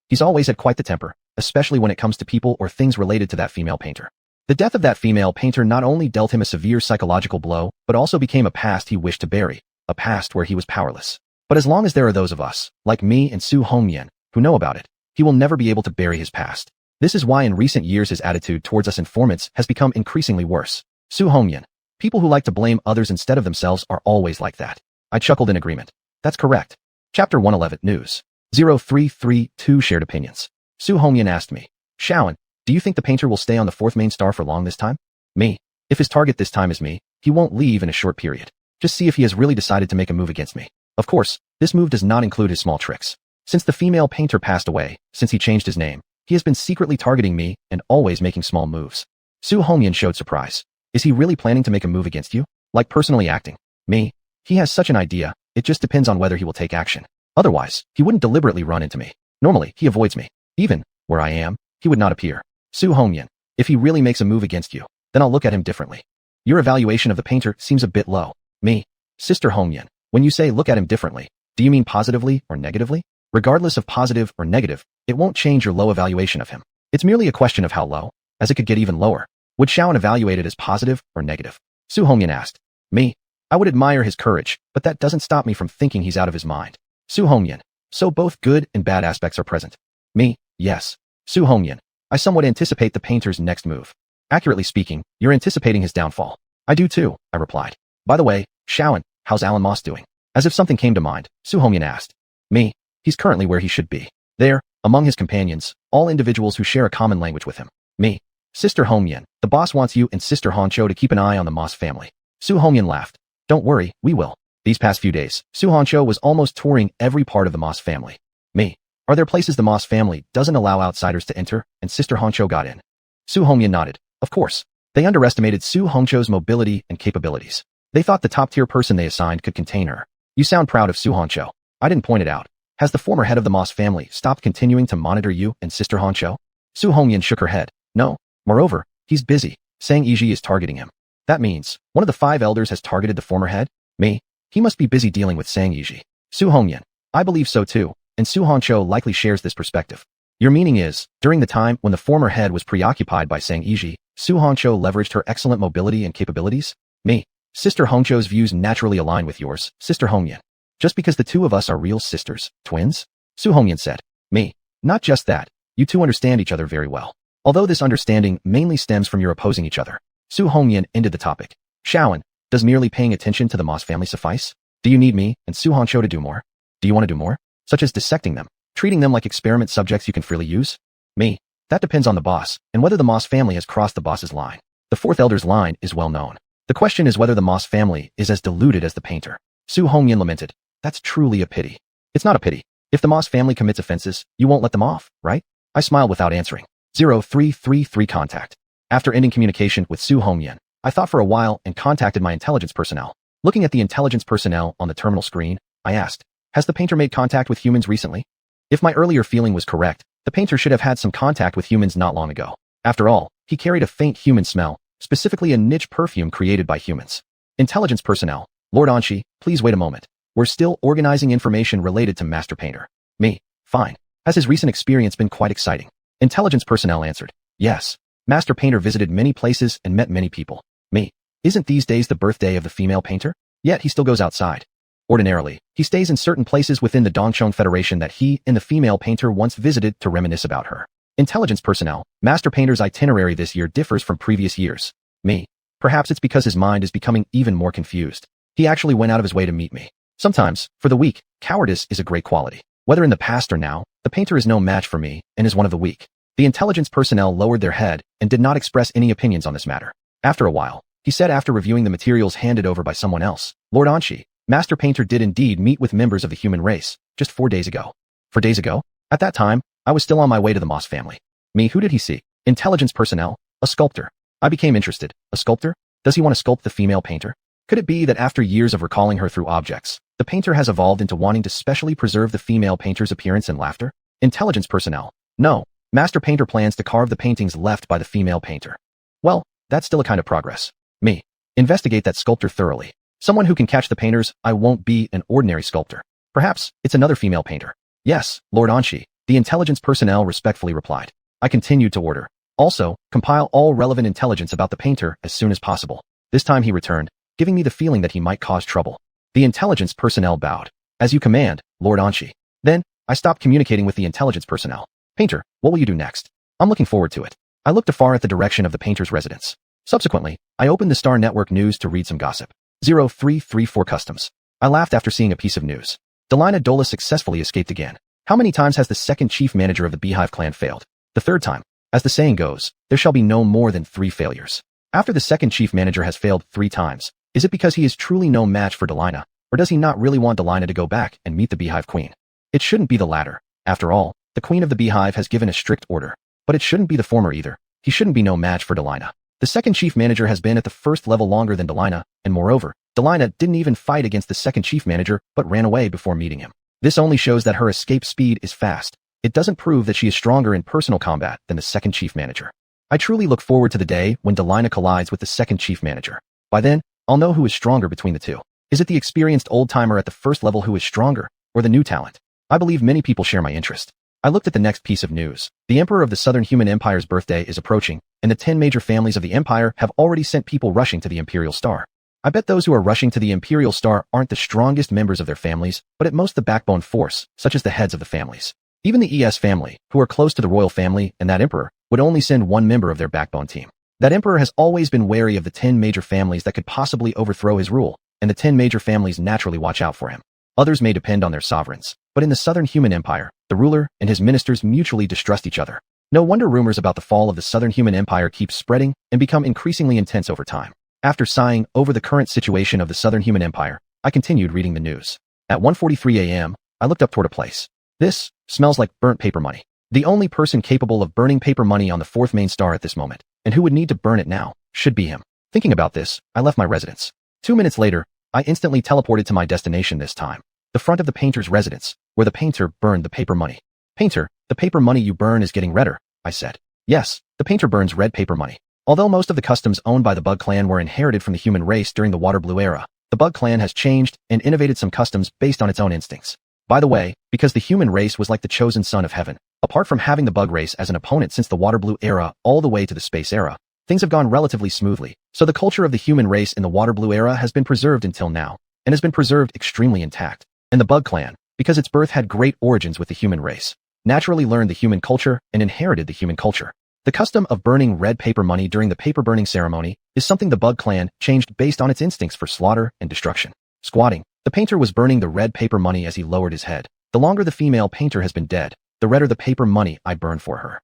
He's always had quite the temper, especially when it comes to people or things related to that female painter. The death of that female painter not only dealt him a severe psychological blow, but also became a past he wished to bury, a past where he was powerless. But as long as there are those of us, like me and Su Hongyan, who know about it, he will never be able to bury his past. This is why in recent years his attitude towards us informants has become increasingly worse. Su Hongyan. People who like to blame others instead of themselves are always like that. I chuckled in agreement. That's correct. Chapter 111 News. 0332 Shared Opinions. Su Hongyan asked me, Shaoan, do you think the painter will stay on the fourth main star for long this time? Me. If his target this time is me, he won't leave in a short period. Just see if he has really decided to make a move against me. Of course, this move does not include his small tricks. Since the female painter passed away, since he changed his name, he has been secretly targeting me and always making small moves. Su Hongyan showed surprise. Is he really planning to make a move against you? Like personally acting? Me. He has such an idea, it just depends on whether he will take action. Otherwise, he wouldn't deliberately run into me. Normally, he avoids me. Even where I am, he would not appear. Su Hongyan. If he really makes a move against you, then I'll look at him differently. Your evaluation of the painter seems a bit low. Me. Sister Hongyan. When you say look at him differently, do you mean positively or negatively? Regardless of positive or negative, it won't change your low evaluation of him. It's merely a question of how low, as it could get even lower. Would Shaoan evaluate it as positive or negative? Su Hongyan asked. Me. I would admire his courage, but that doesn't stop me from thinking he's out of his mind. Su Hongyan. So both good and bad aspects are present. Me, yes. Su Hongyan. I somewhat anticipate the painter's next move. Accurately speaking, you're anticipating his downfall. I do too, I replied. By the way, Shaoan, how's Alan Moss doing? As if something came to mind, Su Hongyan asked. Me. He's currently where he should be. There, among his companions, all individuals who share a common language with him. Me. Sister Hongyan, the boss wants you and Sister Honcho to keep an eye on the Moss family. Su Hongyan laughed. Don't worry, we will. These past few days, Su Honcho was almost touring every part of the Moss family. Me. Are there places the Moss family doesn't allow outsiders to enter, and Sister Honcho got in? Su Hongyan nodded. Of course. They underestimated Su Honcho's mobility and capabilities. They thought the top-tier person they assigned could contain her. You sound proud of Su Honcho. I didn't point it out. Has the former head of the Moss family stopped continuing to monitor you and Sister Honcho? Su Hongyan shook her head. No. Moreover, he's busy. Sang Yiji is targeting him. That means, one of the 5 elders has targeted the former head? Me. He must be busy dealing with Sang Yiji. Su Hongyan. I believe so too, and Su Honcho likely shares this perspective. Your meaning is, during the time when the former head was preoccupied by Sang Yiji, Su Honcho leveraged her excellent mobility and capabilities? Me. Sister Honcho's views naturally align with yours, Sister Hongyan. Just because the two of us are real sisters, twins? Su Hongyan said. Me. Not just that. You two understand each other very well. Although this understanding mainly stems from your opposing each other. Su Hongyan ended the topic. Shaoan, does merely paying attention to the Moss family suffice? Do you need me and Su Honcho to do more? Do you want to do more? Such as dissecting them, treating them like experiment subjects you can freely use? Me. That depends on the boss, and whether the Moss family has crossed the boss's line. The 4th elder's line is well known. The question is whether the Moss family is as deluded as the painter. Su Hongyan lamented. That's truly a pity. It's not a pity. If the Moss family commits offenses, you won't let them off, right? I smiled without answering. 0333 contact. After ending communication with Su Hongyan, I thought for a while and contacted my intelligence personnel. Looking at the intelligence personnel on the terminal screen, I asked, has the painter made contact with humans recently? If my earlier feeling was correct, the painter should have had some contact with humans not long ago. After all, he carried a faint human smell, specifically a niche perfume created by humans. Intelligence personnel, Lord Anshi, please wait a moment. We're still organizing information related to Master Painter. Me. Fine. Has his recent experience been quite exciting? Intelligence personnel answered. Yes. Master Painter visited many places and met many people. Me. Isn't these days the birthday of the female painter? Yet he still goes outside. Ordinarily, he stays in certain places within the Dongchong Federation that he and the female painter once visited to reminisce about her. Intelligence personnel, Master Painter's itinerary this year differs from previous years. Me. Perhaps it's because his mind is becoming even more confused. He actually went out of his way to meet me. Sometimes, for the weak, cowardice is a great quality. Whether in the past or now, the painter is no match for me and is one of the weak. The intelligence personnel lowered their head and did not express any opinions on this matter. After a while, he said after reviewing the materials handed over by someone else, Lord Anshi, Master Painter did indeed meet with members of the human race, just 4 days ago. 4 days ago? At that time, I was still on my way to the Moss family. Me, who did he see? Intelligence personnel, a sculptor. I became interested. A sculptor? Does he want to sculpt the female painter? Could it be that after years of recalling her through objects, the painter has evolved into wanting to specially preserve the female painter's appearance and laughter? Intelligence personnel. No. Master Painter plans to carve the paintings left by the female painter. Well, that's still a kind of progress. Me. Investigate that sculptor thoroughly. Someone who can catch the painters. I won't be an ordinary sculptor. Perhaps it's another female painter. Yes, Lord Anshi, the intelligence personnel respectfully replied. I continued to order. Also, compile all relevant intelligence about the painter as soon as possible. This time he returned, giving me the feeling that he might cause trouble. The intelligence personnel bowed. As you command, Lord Anshi. Then, I stopped communicating with the intelligence personnel. Painter, what will you do next? I'm looking forward to it. I looked afar at the direction of the painter's residence. Subsequently, I opened the Star Network news to read some gossip. 0334 Customs. I laughed after seeing a piece of news. Delina Dola successfully escaped again. How many times has the second chief manager of the Beehive clan failed? The third time. As the saying goes, there shall be no more than 3 failures. After the second chief manager has failed 3 times, is it because he is truly no match for Delina, or does he not really want Delina to go back and meet the Beehive queen? It shouldn't be the latter. After all, the queen of the Beehive has given a strict order. But it shouldn't be the former either. He shouldn't be no match for Delina. The second chief manager has been at the first level longer than Delina, and moreover, Delina didn't even fight against the second chief manager but ran away before meeting him. This only shows that her escape speed is fast. It doesn't prove that she is stronger in personal combat than the second chief manager. I truly look forward to the day when Delina collides with the second chief manager. By then, I'll know who is stronger between the two. Is it the experienced old-timer at the first level who is stronger, or the new talent? I believe many people share my interest. I looked at the next piece of news. The Emperor of the Southern Human Empire's birthday is approaching, and the 10 major families of the Empire have already sent people rushing to the Imperial Star. I bet those who are rushing to the Imperial Star aren't the strongest members of their families, but at most the backbone force, such as the heads of the families. Even the ES family, who are close to the royal family and that emperor, would only send one member of their backbone team. That emperor has always been wary of the 10 major families that could possibly overthrow his rule, and the 10 major families naturally watch out for him. Others may depend on their sovereigns, but in the Southern Human Empire, the ruler and his ministers mutually distrust each other. No wonder rumors about the fall of the Southern Human Empire keep spreading and become increasingly intense over time. After sighing over the current situation of the Southern Human Empire, I continued reading the news. At 1:43 a.m., I looked up toward a place. This smells like burnt paper money. The only person capable of burning paper money on the 4th main star at this moment, and who would need to burn it now, should be him. Thinking about this, I left my residence. 2 minutes later, I instantly teleported to my destination this time, the front of the painter's residence, where the painter burned the paper money. Painter, the paper money you burn is getting redder, I said. Yes, the painter burns red paper money. Although most of the customs owned by the Bug Clan were inherited from the human race during the Water Blue era, the Bug Clan has changed and innovated some customs based on its own instincts. By the way, because the human race was like the chosen son of heaven, apart from having the bug race as an opponent since the Water Blue era all the way to the space era, things have gone relatively smoothly, so the culture of the human race in the Water Blue era has been preserved until now, and has been preserved extremely intact. And the Bug Clan, because its birth had great origins with the human race, naturally learned the human culture and inherited the human culture. The custom of burning red paper money during the paper burning ceremony is something the Bug Clan changed based on its instincts for slaughter and destruction. Squatting, the painter was burning the red paper money as he lowered his head. The longer the female painter has been dead, the redder the paper money I burn for her.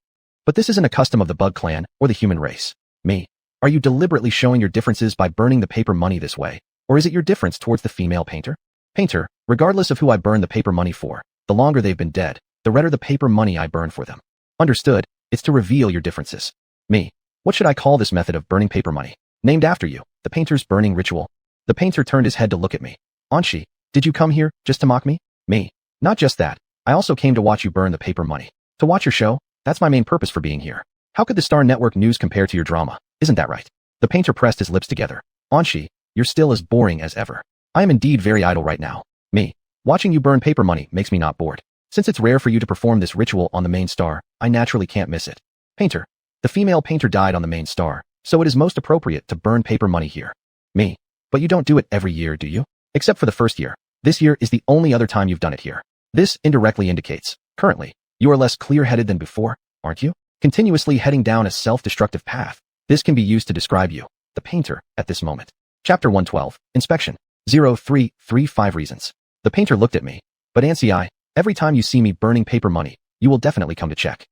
But this isn't a custom of the Bug Clan or the human race. Me. Are you deliberately showing your differences by burning the paper money this way? Or is it your difference towards the female painter? Painter, regardless of who I burn the paper money for, the longer they've been dead, the redder the paper money I burn for them. Understood, it's to reveal your differences. Me. What should I call this method of burning paper money? Named after you, the painter's burning ritual. The painter turned his head to look at me. Anshi, did you come here just to mock me? Me. Not just that. I also came to watch you burn the paper money. To watch your show? That's my main purpose for being here. How could the Star Network news compare to your drama? Isn't that right? The painter pressed his lips together. Anshi, you're still as boring as ever. I am indeed very idle right now. Me. Watching you burn paper money makes me not bored. Since it's rare for you to perform this ritual on the main star, I naturally can't miss it. Painter. The female painter died on the main star, so it is most appropriate to burn paper money here. Me. But you don't do it every year, do you? Except for the first year. This year is the only other time you've done it here. This indirectly indicates, currently, you are less clear-headed than before, aren't you? Continuously heading down a self-destructive path. This can be used to describe you, the painter, at this moment. Chapter 112, Inspection. 0335 Reasons. The painter looked at me. But Ansi, every time you see me burning paper money, you will definitely come to check.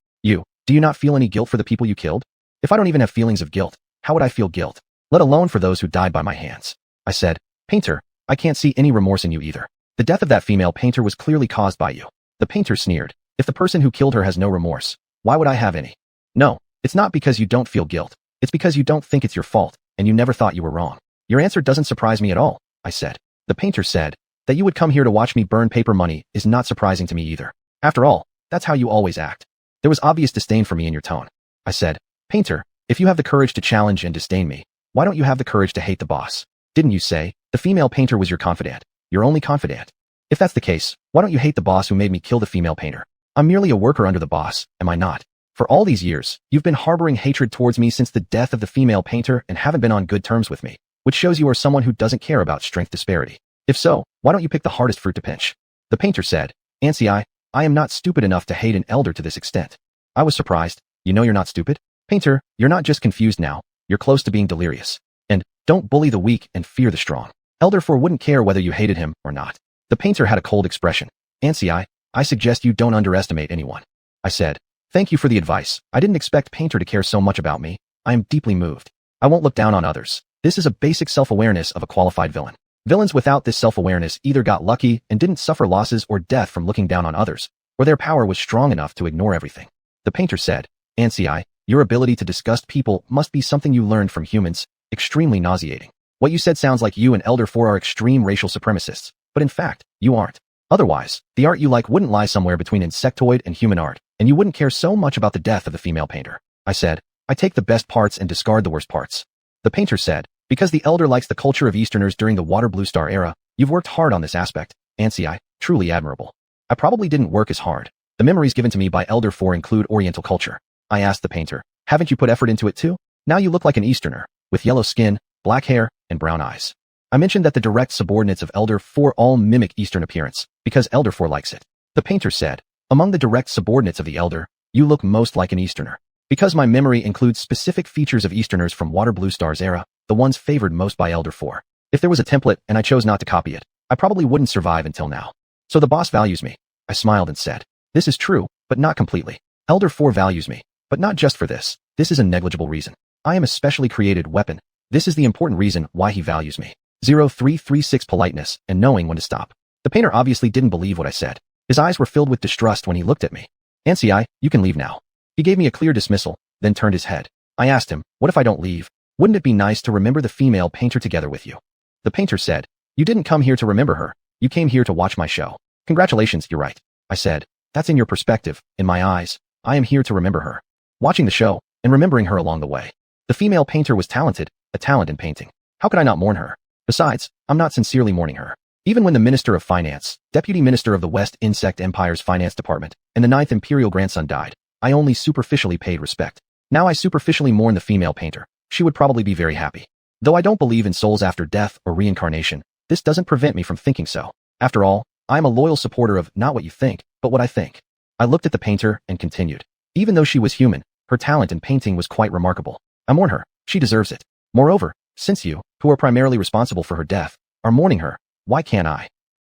Do you not feel any guilt for the people you killed? If I don't even have feelings of guilt, how would I feel guilt? Let alone for those who died by my hands. I said, Painter, I can't see any remorse in you either. The death of that female painter was clearly caused by you. The painter sneered. If the person who killed her has no remorse, why would I have any? No, it's not because you don't feel guilt. It's because you don't think it's your fault, and you never thought you were wrong. Your answer doesn't surprise me at all, I said. The painter said. That you would come here to watch me burn paper money is not surprising to me either. After all, that's how you always act. There was obvious disdain for me in your tone. I said, Painter, if you have the courage to challenge and disdain me, why don't you have the courage to hate the boss? Didn't you say, the female painter was your confidant, your only confidant? If that's the case, why don't you hate the boss who made me kill the female painter? I'm merely a worker under the boss, am I not? For all these years, you've been harboring hatred towards me since the death of the female painter and haven't been on good terms with me, which shows you are someone who doesn't care about strength disparity. If so, why don't you pick the hardest fruit to pinch? The painter said, Ansi, I am not stupid enough to hate an elder to this extent. I was surprised. You know you're not stupid? Painter, you're not just confused now, you're close to being delirious. And, don't bully the weak and fear the strong. Elder 4 wouldn't care whether you hated him or not. The painter had a cold expression. Ansi, I suggest you don't underestimate anyone. I said, thank you for the advice. I didn't expect Painter to care so much about me. I am deeply moved. I won't look down on others. This is a basic self-awareness of a qualified villain. Villains without this self-awareness either got lucky and didn't suffer losses or death from looking down on others, or their power was strong enough to ignore everything. The painter said, Ansi, your ability to disgust people must be something you learned from humans, extremely nauseating. What you said sounds like you and Elder 4 are extreme racial supremacists, but in fact, you aren't. Otherwise, the art you like wouldn't lie somewhere between insectoid and human art, and you wouldn't care so much about the death of the female painter. I said, I take the best parts and discard the worst parts. The painter said, because the Elder likes the culture of Easterners during the Water Blue Star era, you've worked hard on this aspect, Ansi, truly admirable. I probably didn't work as hard. The memories given to me by Elder 4 include Oriental culture. I asked the painter, haven't you put effort into it too? Now you look like an Easterner, with yellow skin, black hair, and brown eyes. I mentioned that the direct subordinates of Elder 4 all mimic Eastern appearance, because Elder 4 likes it. The painter said, among the direct subordinates of the Elder, you look most like an Easterner. Because my memory includes specific features of Easterners from Water Blue Star's era, the ones favored most by Elder 4. If there was a template and I chose not to copy it, I probably wouldn't survive until now. So the boss values me. I smiled and said, this is true, but not completely. Elder 4 values me, but not just for this. This is a negligible reason. I am a specially created weapon. This is the important reason why he values me. 0336 Politeness and knowing when to stop. The painter obviously didn't believe what I said. His eyes were filled with distrust when he looked at me. Ansi, you can leave now. He gave me a clear dismissal, then turned his head. I asked him, what if I don't leave? Wouldn't it be nice to remember the female painter together with you? The painter said, you didn't come here to remember her. You came here to watch my show. Congratulations, you're right. I said, that's in your perspective. In my eyes, I am here to remember her. Watching the show and remembering her along the way. The female painter was talented, a talent in painting. How could I not mourn her? Besides, I'm not sincerely mourning her. Even when the Minister of Finance, Deputy Minister of the West Insect Empire's Finance Department, and the 9th Imperial grandson died, I only superficially paid respect. Now I superficially mourn the female painter. She would probably be very happy. Though I don't believe in souls after death or reincarnation, this doesn't prevent me from thinking so. After all, I am a loyal supporter of not what you think, but what I think. I looked at the painter and continued. Even though she was human, her talent in painting was quite remarkable. I mourn her. She deserves it. Moreover, since you, who are primarily responsible for her death, are mourning her, why can't I?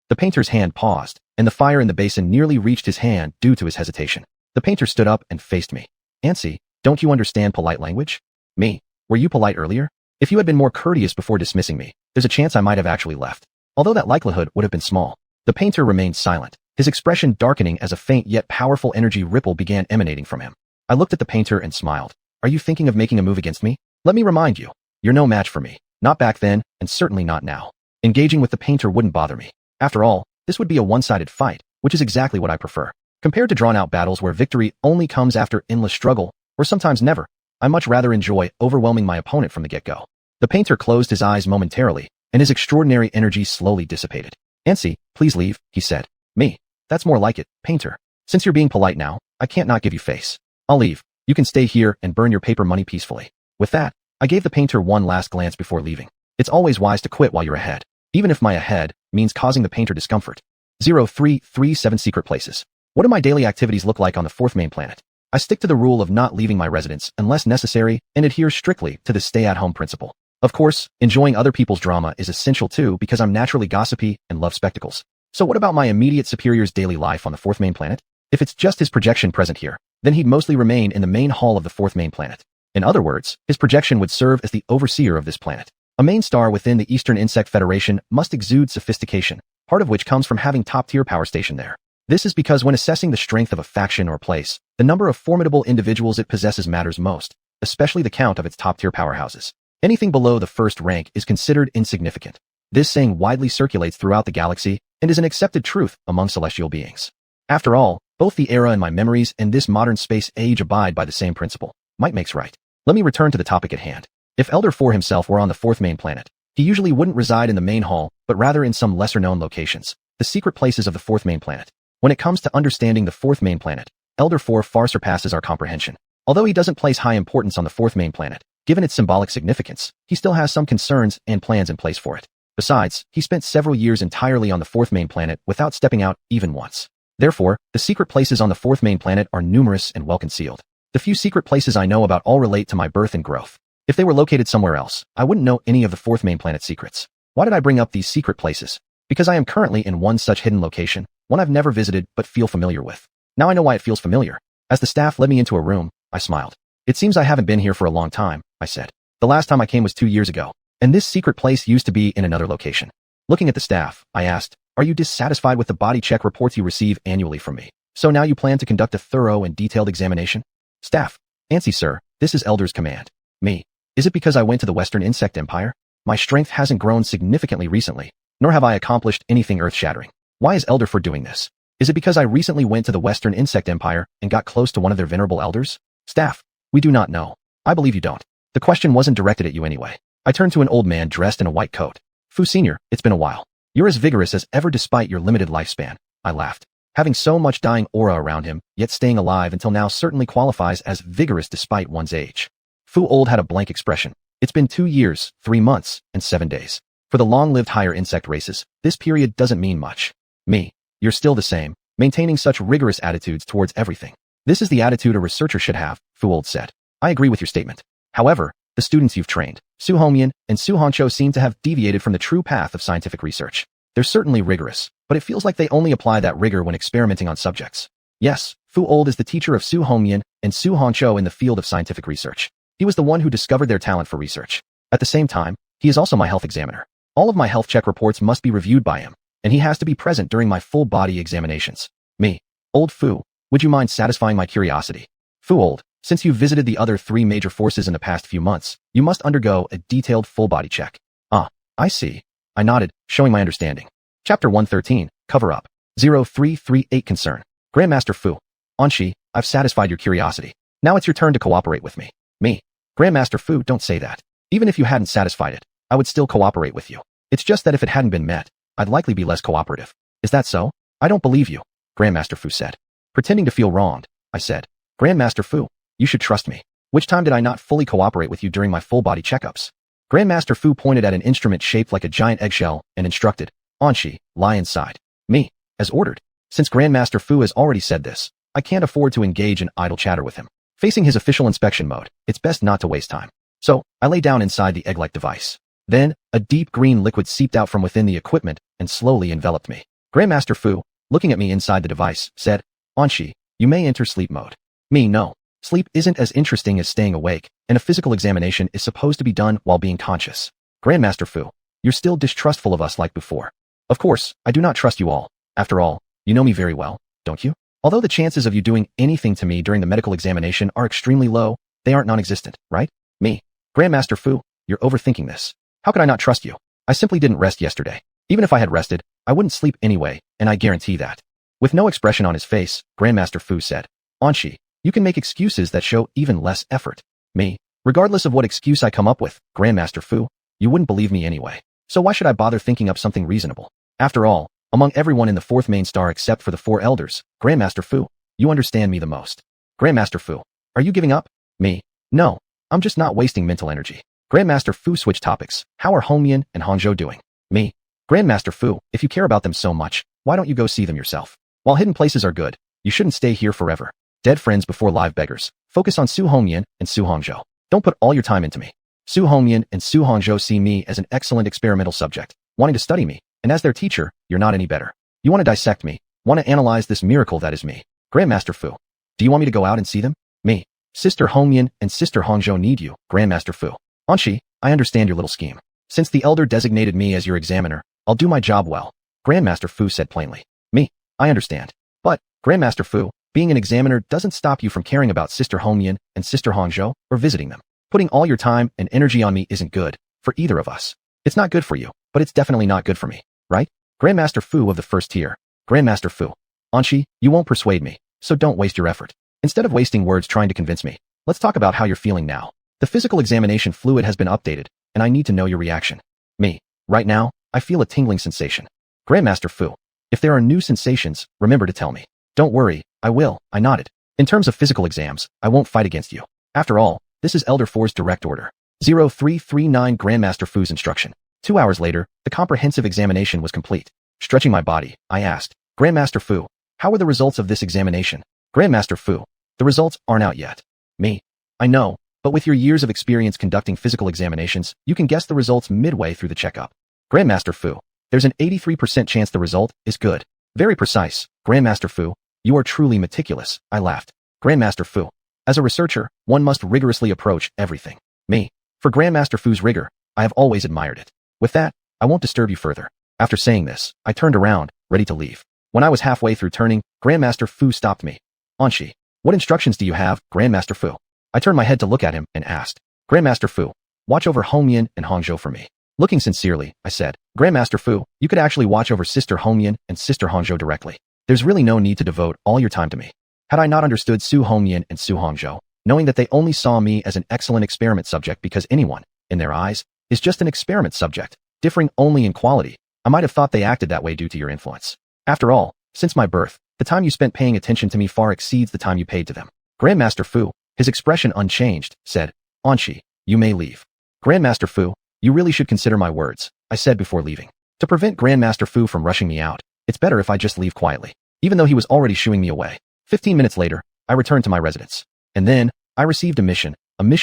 The painter's hand paused, and the fire in the basin nearly reached his hand due to his hesitation. The painter stood up and faced me. Ansi, don't you understand polite language? Me? Were you polite earlier? If you had been more courteous before dismissing me, there's a chance I might have actually left. Although that likelihood would have been small. The painter remained silent, his expression darkening as a faint yet powerful energy ripple began emanating from him. I looked at the painter and smiled. Are you thinking of making a move against me? Let me remind you, you're no match for me. Not back then, and certainly not now. Engaging with the painter wouldn't bother me. After all, this would be a one-sided fight, which is exactly what I prefer. Compared to drawn-out battles where victory only comes after endless struggle, or sometimes never, I much rather enjoy overwhelming my opponent from the get-go. The painter closed his eyes momentarily, and his extraordinary energy slowly dissipated. Ansi, please leave, he said. Me? That's more like it, painter. Since you're being polite now, I can't not give you face. I'll leave. You can stay here and burn your paper money peacefully. With that, I gave the painter one last glance before leaving. It's always wise to quit while you're ahead, even if my ahead means causing the painter discomfort. 0337 Secret Places. What do my daily activities look like on the 4th main planet? I stick to the rule of not leaving my residence unless necessary and adhere strictly to the stay-at-home principle. Of course, enjoying other people's drama is essential too because I'm naturally gossipy and love spectacles. So what about my immediate superior's daily life on the 4th main planet? If it's just his projection present here, then he'd mostly remain in the main hall of the 4th main planet. In other words, his projection would serve as the overseer of this planet. A main star within the Eastern Insect Federation must exude sophistication, part of which comes from having top-tier power station there. This is because when assessing the strength of a faction or place, the number of formidable individuals it possesses matters most, especially the count of its top-tier powerhouses. Anything below the first rank is considered insignificant. This saying widely circulates throughout the galaxy and is an accepted truth among celestial beings. After all, both the era and my memories and this modern space age abide by the same principle. Might makes right. Let me return to the topic at hand. If Elder 4 himself were on the 4th main planet, he usually wouldn't reside in the main hall, but rather in some lesser-known locations, the secret places of the 4th main planet. When it comes to understanding the 4th main planet, Elder 4 far surpasses our comprehension. Although he doesn't place high importance on the 4th main planet, given its symbolic significance, he still has some concerns and plans in place for it. Besides, he spent several years entirely on the 4th main planet without stepping out even once. Therefore, the secret places on the 4th main planet are numerous and well concealed. The few secret places I know about all relate to my birth and growth. If they were located somewhere else, I wouldn't know any of the 4th main planet's secrets. Why did I bring up these secret places? Because I am currently in one such hidden location, one I've never visited but feel familiar with. Now I know why it feels familiar. As the staff led me into a room, I smiled. It seems I haven't been here for a long time, I said. The last time I came was 2 years ago, and this secret place used to be in another location. Looking at the staff, I asked, are you dissatisfied with the body check reports you receive annually from me? So now you plan to conduct a thorough and detailed examination? Staff. Ansi, sir, this is Elder's command. Me. Is it because I went to the Western Insect Empire? My strength hasn't grown significantly recently, nor have I accomplished anything earth-shattering. Why is Elder for doing this? Is it because I recently went to the Western Insect Empire and got close to one of their venerable elders? Staff. We do not know. I believe you don't. The question wasn't directed at you anyway. I turned to an old man dressed in a white coat. Fu Senior, it's been a while. You're as vigorous as ever despite your limited lifespan. I laughed. Having so much dying aura around him, yet staying alive until now certainly qualifies as vigorous despite one's age. Fu Old had a blank expression. It's been 2 years, 3 months, and 7 days. For the long-lived higher insect races, this period doesn't mean much. Me. You're still the same, maintaining such rigorous attitudes towards everything. This is the attitude a researcher should have, Fu Old said. I agree with your statement. However, the students you've trained, Su Hongyan and Su Hongzhou, seem to have deviated from the true path of scientific research. They're certainly rigorous, but it feels like they only apply that rigor when experimenting on subjects. Yes, Fu Old is the teacher of Su Hongyan and Su Hongzhou in the field of scientific research. He was the one who discovered their talent for research. At the same time, he is also my health examiner. All of my health check reports must be reviewed by him, and he has to be present during my full body examinations. Me. Old Fu, would you mind satisfying my curiosity? Fu Old, since you've visited the other 3 major forces in the past few months, you must undergo a detailed full body check. Ah, I see. I nodded, showing my understanding. Chapter 113, Cover Up. 0338 Concern. Grandmaster Fu. Anshi, I've satisfied your curiosity. Now it's your turn to cooperate with me. Me. Grandmaster Fu, don't say that. Even if you hadn't satisfied it, I would still cooperate with you. It's just that if it hadn't been met, I'd likely be less cooperative. Is that so? I don't believe you, Grandmaster Fu said. Pretending to feel wronged, I said. Grandmaster Fu, you should trust me. Which time did I not fully cooperate with you during my full body checkups? Grandmaster Fu pointed at an instrument shaped like a giant eggshell and instructed, Anshi, lie inside. Me. As ordered. Since Grandmaster Fu has already said this, I can't afford to engage in idle chatter with him. Facing his official inspection mode, it's best not to waste time. So, I lay down inside the egg-like device. Then, a deep green liquid seeped out from within the equipment and slowly enveloped me. Grandmaster Fu, looking at me inside the device, said, Anshi, you may enter sleep mode. Me, no. Sleep isn't as interesting as staying awake, and a physical examination is supposed to be done while being conscious. Grandmaster Fu, you're still distrustful of us like before. Of course, I do not trust you all. After all, you know me very well, don't you? Although the chances of you doing anything to me during the medical examination are extremely low, they aren't non-existent, right? Me. Grandmaster Fu, you're overthinking this. How could I not trust you? I simply didn't rest yesterday. Even if I had rested, I wouldn't sleep anyway, and I guarantee that. With no expression on his face, Grandmaster Fu said, Anshi, you can make excuses that show even less effort. Me. Regardless of what excuse I come up with, Grandmaster Fu, you wouldn't believe me anyway. So why should I bother thinking up something reasonable? After all, among everyone in the 4th main star except for the 4 elders, Grandmaster Fu, you understand me the most. Grandmaster Fu, are you giving up? Me. No. I'm just not wasting mental energy. Grandmaster Fu switched topics. How are Hongyan and Hongzhou doing? Me. Grandmaster Fu, if you care about them so much, why don't you go see them yourself? While hidden places are good, you shouldn't stay here forever. Dead friends before live beggars. Focus on Su Hongyan and Su Hongzhou. Don't put all your time into me. Su Hongyan and Su Hongzhou see me as an excellent experimental subject, wanting to study me, and as their teacher, you're not any better. You want to dissect me, want to analyze this miracle that is me. Grandmaster Fu. Do you want me to go out and see them? Me. Sister Hongyan and Sister Hongzhou need you, Grandmaster Fu. Anshi, I understand your little scheme. Since the elder designated me as your examiner, I'll do my job well. Grandmaster Fu said plainly. Me. I understand. But, Grandmaster Fu, being an examiner doesn't stop you from caring about Sister Hongyan and Sister Hongzhou or visiting them. Putting all your time and energy on me isn't good for either of us. It's not good for you, but it's definitely not good for me, right? Grandmaster Fu of the 1st tier. Grandmaster Fu. Anshi, you won't persuade me, so don't waste your effort. Instead of wasting words trying to convince me, let's talk about how you're feeling now. The physical examination fluid has been updated, and I need to know your reaction. Me. Right now, I feel a tingling sensation. Grandmaster Fu. If there are new sensations, remember to tell me. Don't worry, I will, I nodded. In terms of physical exams, I won't fight against you. After all, this is Elder 4's direct order. 0339 Grandmaster Fu's instruction. 2 hours later, the comprehensive examination was complete. Stretching my body, I asked, Grandmaster Fu, how were the results of this examination? Grandmaster Fu, the results aren't out yet. Me. I know, but with your years of experience conducting physical examinations, you can guess the results midway through the checkup. Grandmaster Fu, there's an 83% chance the result is good. Very precise, Grandmaster Fu. You are truly meticulous, I laughed. Grandmaster Fu. As a researcher, one must rigorously approach everything. Me. For Grandmaster Fu's rigor, I have always admired it. With that, I won't disturb you further. After saying this, I turned around, ready to leave. When I was halfway through turning, Grandmaster Fu stopped me. Anshi, what instructions do you have, Grandmaster Fu? I turned my head to look at him and asked, Grandmaster Fu, watch over Hongyan and Hongzhou for me. Looking sincerely, I said, Grandmaster Fu, you could actually watch over Sister Hongyan and Sister Hongzhou directly. There's really no need to devote all your time to me. Had I not understood Su Hongyan and Su Hongzhou, knowing that they only saw me as an excellent experiment subject because anyone, in their eyes, is just an experiment subject, differing only in quality, I might have thought they acted that way due to your influence. After all, since my birth, the time you spent paying attention to me far exceeds the time you paid to them. Grandmaster Fu, his expression unchanged, said, Anshi, you may leave. Grandmaster Fu, you really should consider my words. I said before leaving. To prevent Grandmaster Fu from rushing me out, it's better if I just leave quietly, even though he was already shooing me away. 15 minutes later, I returned to my residence. And then, I received a mission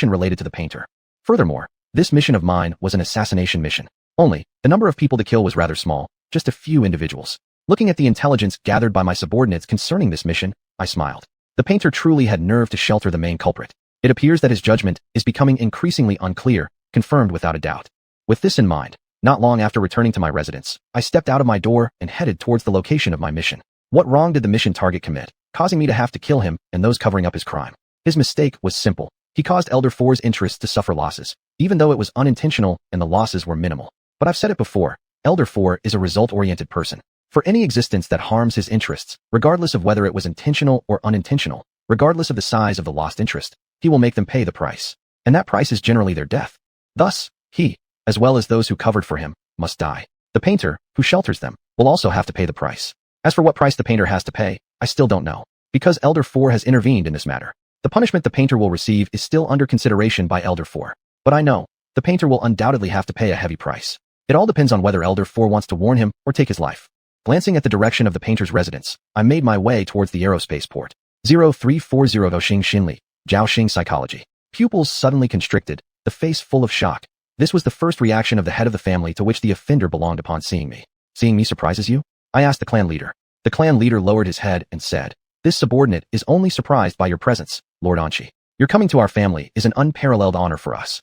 related to the painter. Furthermore, this mission of mine was an assassination mission. Only, the number of people to kill was rather small, just a few individuals. Looking at the intelligence gathered by my subordinates concerning this mission, I smiled. The painter truly had nerve to shelter the main culprit. It appears that his judgment is becoming increasingly unclear, confirmed without a doubt. With this in mind, not long after returning to my residence, I stepped out of my door and headed towards the location of my mission. What wrong did the mission target commit, causing me to have to kill him and those covering up his crime? His mistake was simple. He caused Elder Four's interests to suffer losses, even though it was unintentional and the losses were minimal. But I've said it before, Elder Four is a result-oriented person. For any existence that harms his interests, regardless of whether it was intentional or unintentional, regardless of the size of the lost interest, he will make them pay the price. And that price is generally their death. Thus, he, as well as those who covered for him, must die. The painter, who shelters them, will also have to pay the price. As for what price the painter has to pay, I still don't know, because Elder Four has intervened in this matter. The punishment the painter will receive is still under consideration by Elder Four. But I know, the painter will undoubtedly have to pay a heavy price. It all depends on whether Elder Four wants to warn him or take his life. Glancing at the direction of the painter's residence, I made my way towards the aerospace port. 0340 Doxing Xinli, Jiaoxing Psychology. Pupils suddenly constricted, the face full of shock. This was the first reaction of the head of the family to which the offender belonged upon seeing me. Seeing me surprises you? I asked the clan leader. The clan leader lowered his head and said, "This subordinate is only surprised by your presence, Lord Anchi. Your coming to our family is an unparalleled honor for us."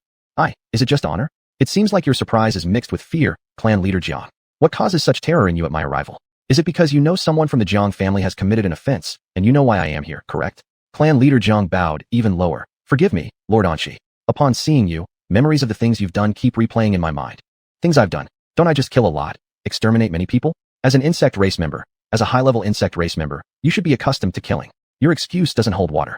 Is it just honor? It seems like your surprise is mixed with fear, clan leader Jiang. What causes such terror in you at my arrival? Is it because you know someone from the Jiang family has committed an offense, and you know why I am here, correct? Clan leader Jiang bowed even lower. Forgive me, Lord Anchi. Upon seeing you, memories of the things you've done keep replaying in my mind. Things I've done. Don't I just kill a lot? Exterminate many people? As an insect race member, as a high-level insect race member, you should be accustomed to killing. Your excuse doesn't hold water.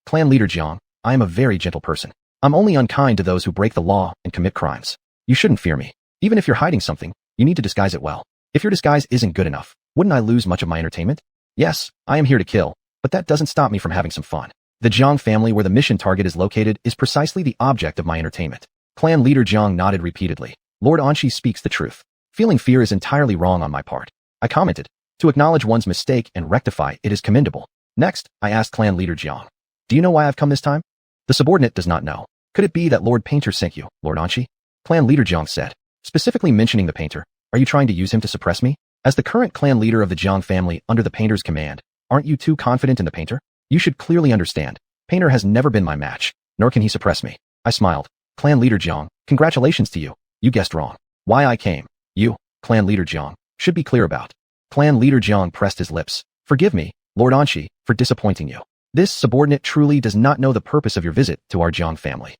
Clan leader Jiang, I am a very gentle person. I'm only unkind to those who break the law and commit crimes. You shouldn't fear me. Even if you're hiding something, you need to disguise it well. If your disguise isn't good enough, wouldn't I lose much of my entertainment? Yes, I am here to kill, but that doesn't stop me from having some fun. The Jiang family where the mission target is located is precisely the object of my entertainment. Clan leader Jiang nodded repeatedly. Lord Anchi speaks the truth. Feeling fear is entirely wrong on my part. I commented. To acknowledge one's mistake and rectify it is commendable. Next, I asked clan leader Jiang. Do you know why I've come this time? The subordinate does not know. Could it be that Lord Painter sent you, Lord Anchi? Clan leader Jiang said. Specifically mentioning the painter, are you trying to use him to suppress me? As the current clan leader of the Jiang family under the painter's command, aren't you too confident in the painter? You should clearly understand. Painter has never been my match, nor can he suppress me. I smiled. Clan leader Jiang, congratulations to you. You guessed wrong. Why I came, you, clan leader Jiang, should be clear about. Clan leader Jiang pressed his lips. Forgive me, Lord Anchi, for disappointing you. This subordinate truly does not know the purpose of your visit to our Jiang family.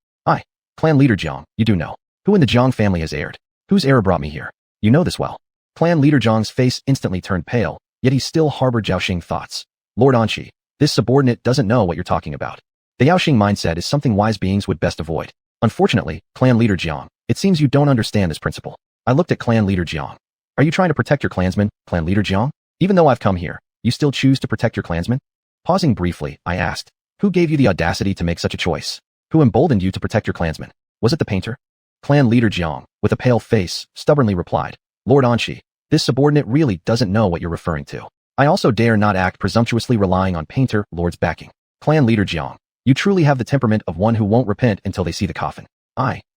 Clan leader Jiang, you do know. Who in the Jiang family has erred? Whose error brought me here? You know this well. Clan leader Jiang's face instantly turned pale, yet he still harbored Jiaoxing thoughts. Lord Anchi, this subordinate doesn't know what you're talking about. The Jiaoxing mindset is something wise beings would best avoid. Unfortunately, clan leader Jiang, it seems you don't understand this principle. I looked at clan leader Jiang. Are you trying to protect your clansmen, clan leader Jiang? Even though I've come here, you still choose to protect your clansmen? Pausing briefly, I asked, who gave you the audacity to make such a choice? Who emboldened you to protect your clansmen? Was it the painter? Clan leader Jiang, with a pale face, stubbornly replied, Lord Anchi, this subordinate really doesn't know what you're referring to. I also dare not act presumptuously relying on painter lord's backing. Clan leader Jiang, you truly have the temperament of one who won't repent until they see the coffin.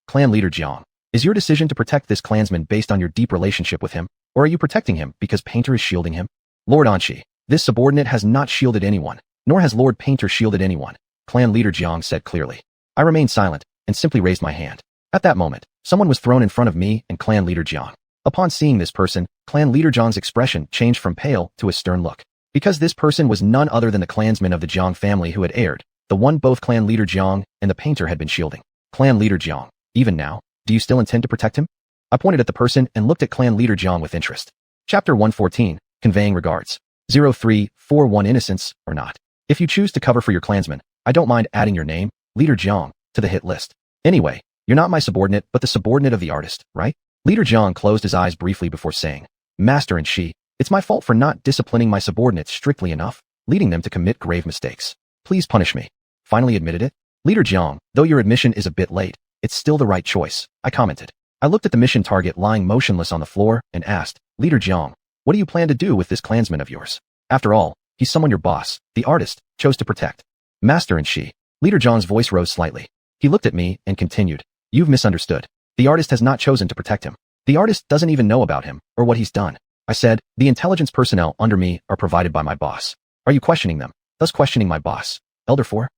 Clan leader Jiang, is your decision to protect this clansman based on your deep relationship with him, or are you protecting him because painter is shielding him? Lord Anchi, this subordinate has not shielded anyone, nor has Lord Painter shielded anyone, clan leader Jiang said clearly. I remained silent and simply raised my hand. At that moment, someone was thrown in front of me and clan leader Jiang. Upon seeing this person, clan leader Jiang's expression changed from pale to a stern look. Because this person was none other than the clansman of the Jiang family who had erred, the one both clan leader Jiang and the painter had been shielding. Clan leader Jiang, even now, do you still intend to protect him? I pointed at the person and looked at clan leader Jiang with interest. Chapter 114, Conveying Regards. 0341 Innocence or not. If you choose to cover for your clansmen, I don't mind adding your name, Leader Jiang, to the hit list. Anyway, you're not my subordinate but the subordinate of the artist, right? Leader Jiang closed his eyes briefly before saying, Master and Shi, it's my fault for not disciplining my subordinates strictly enough, leading them to commit grave mistakes. Please punish me. Finally admitted it? Leader Jiang, though your admission is a bit late, it's still the right choice, I commented. I looked at the mission target lying motionless on the floor and asked, Leader Jiang, what do you plan to do with this clansman of yours? After all, he's someone your boss, the artist, chose to protect. Master and she. Leader Jiang's voice rose slightly. He looked at me and continued, you've misunderstood. The artist has not chosen to protect him. The artist doesn't even know about him or what he's done. I said, the intelligence personnel under me are provided by my boss. Are you questioning them, thus questioning my boss? Elder 4?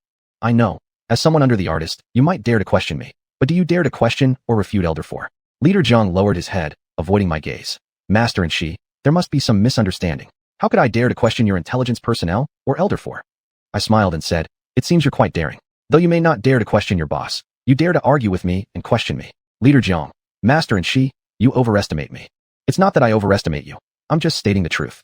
I know. As someone under the artist, you might dare to question me. But do you dare to question or refute Elder 4? Leader Jiang lowered his head, avoiding my gaze. Master and she, there must be some misunderstanding. How could I dare to question your intelligence personnel or Elder 4? I smiled and said, it seems you're quite daring. Though you may not dare to question your boss, you dare to argue with me and question me. Leader Jiang, Master and she, you overestimate me. It's not that I overestimate you. I'm just stating the truth.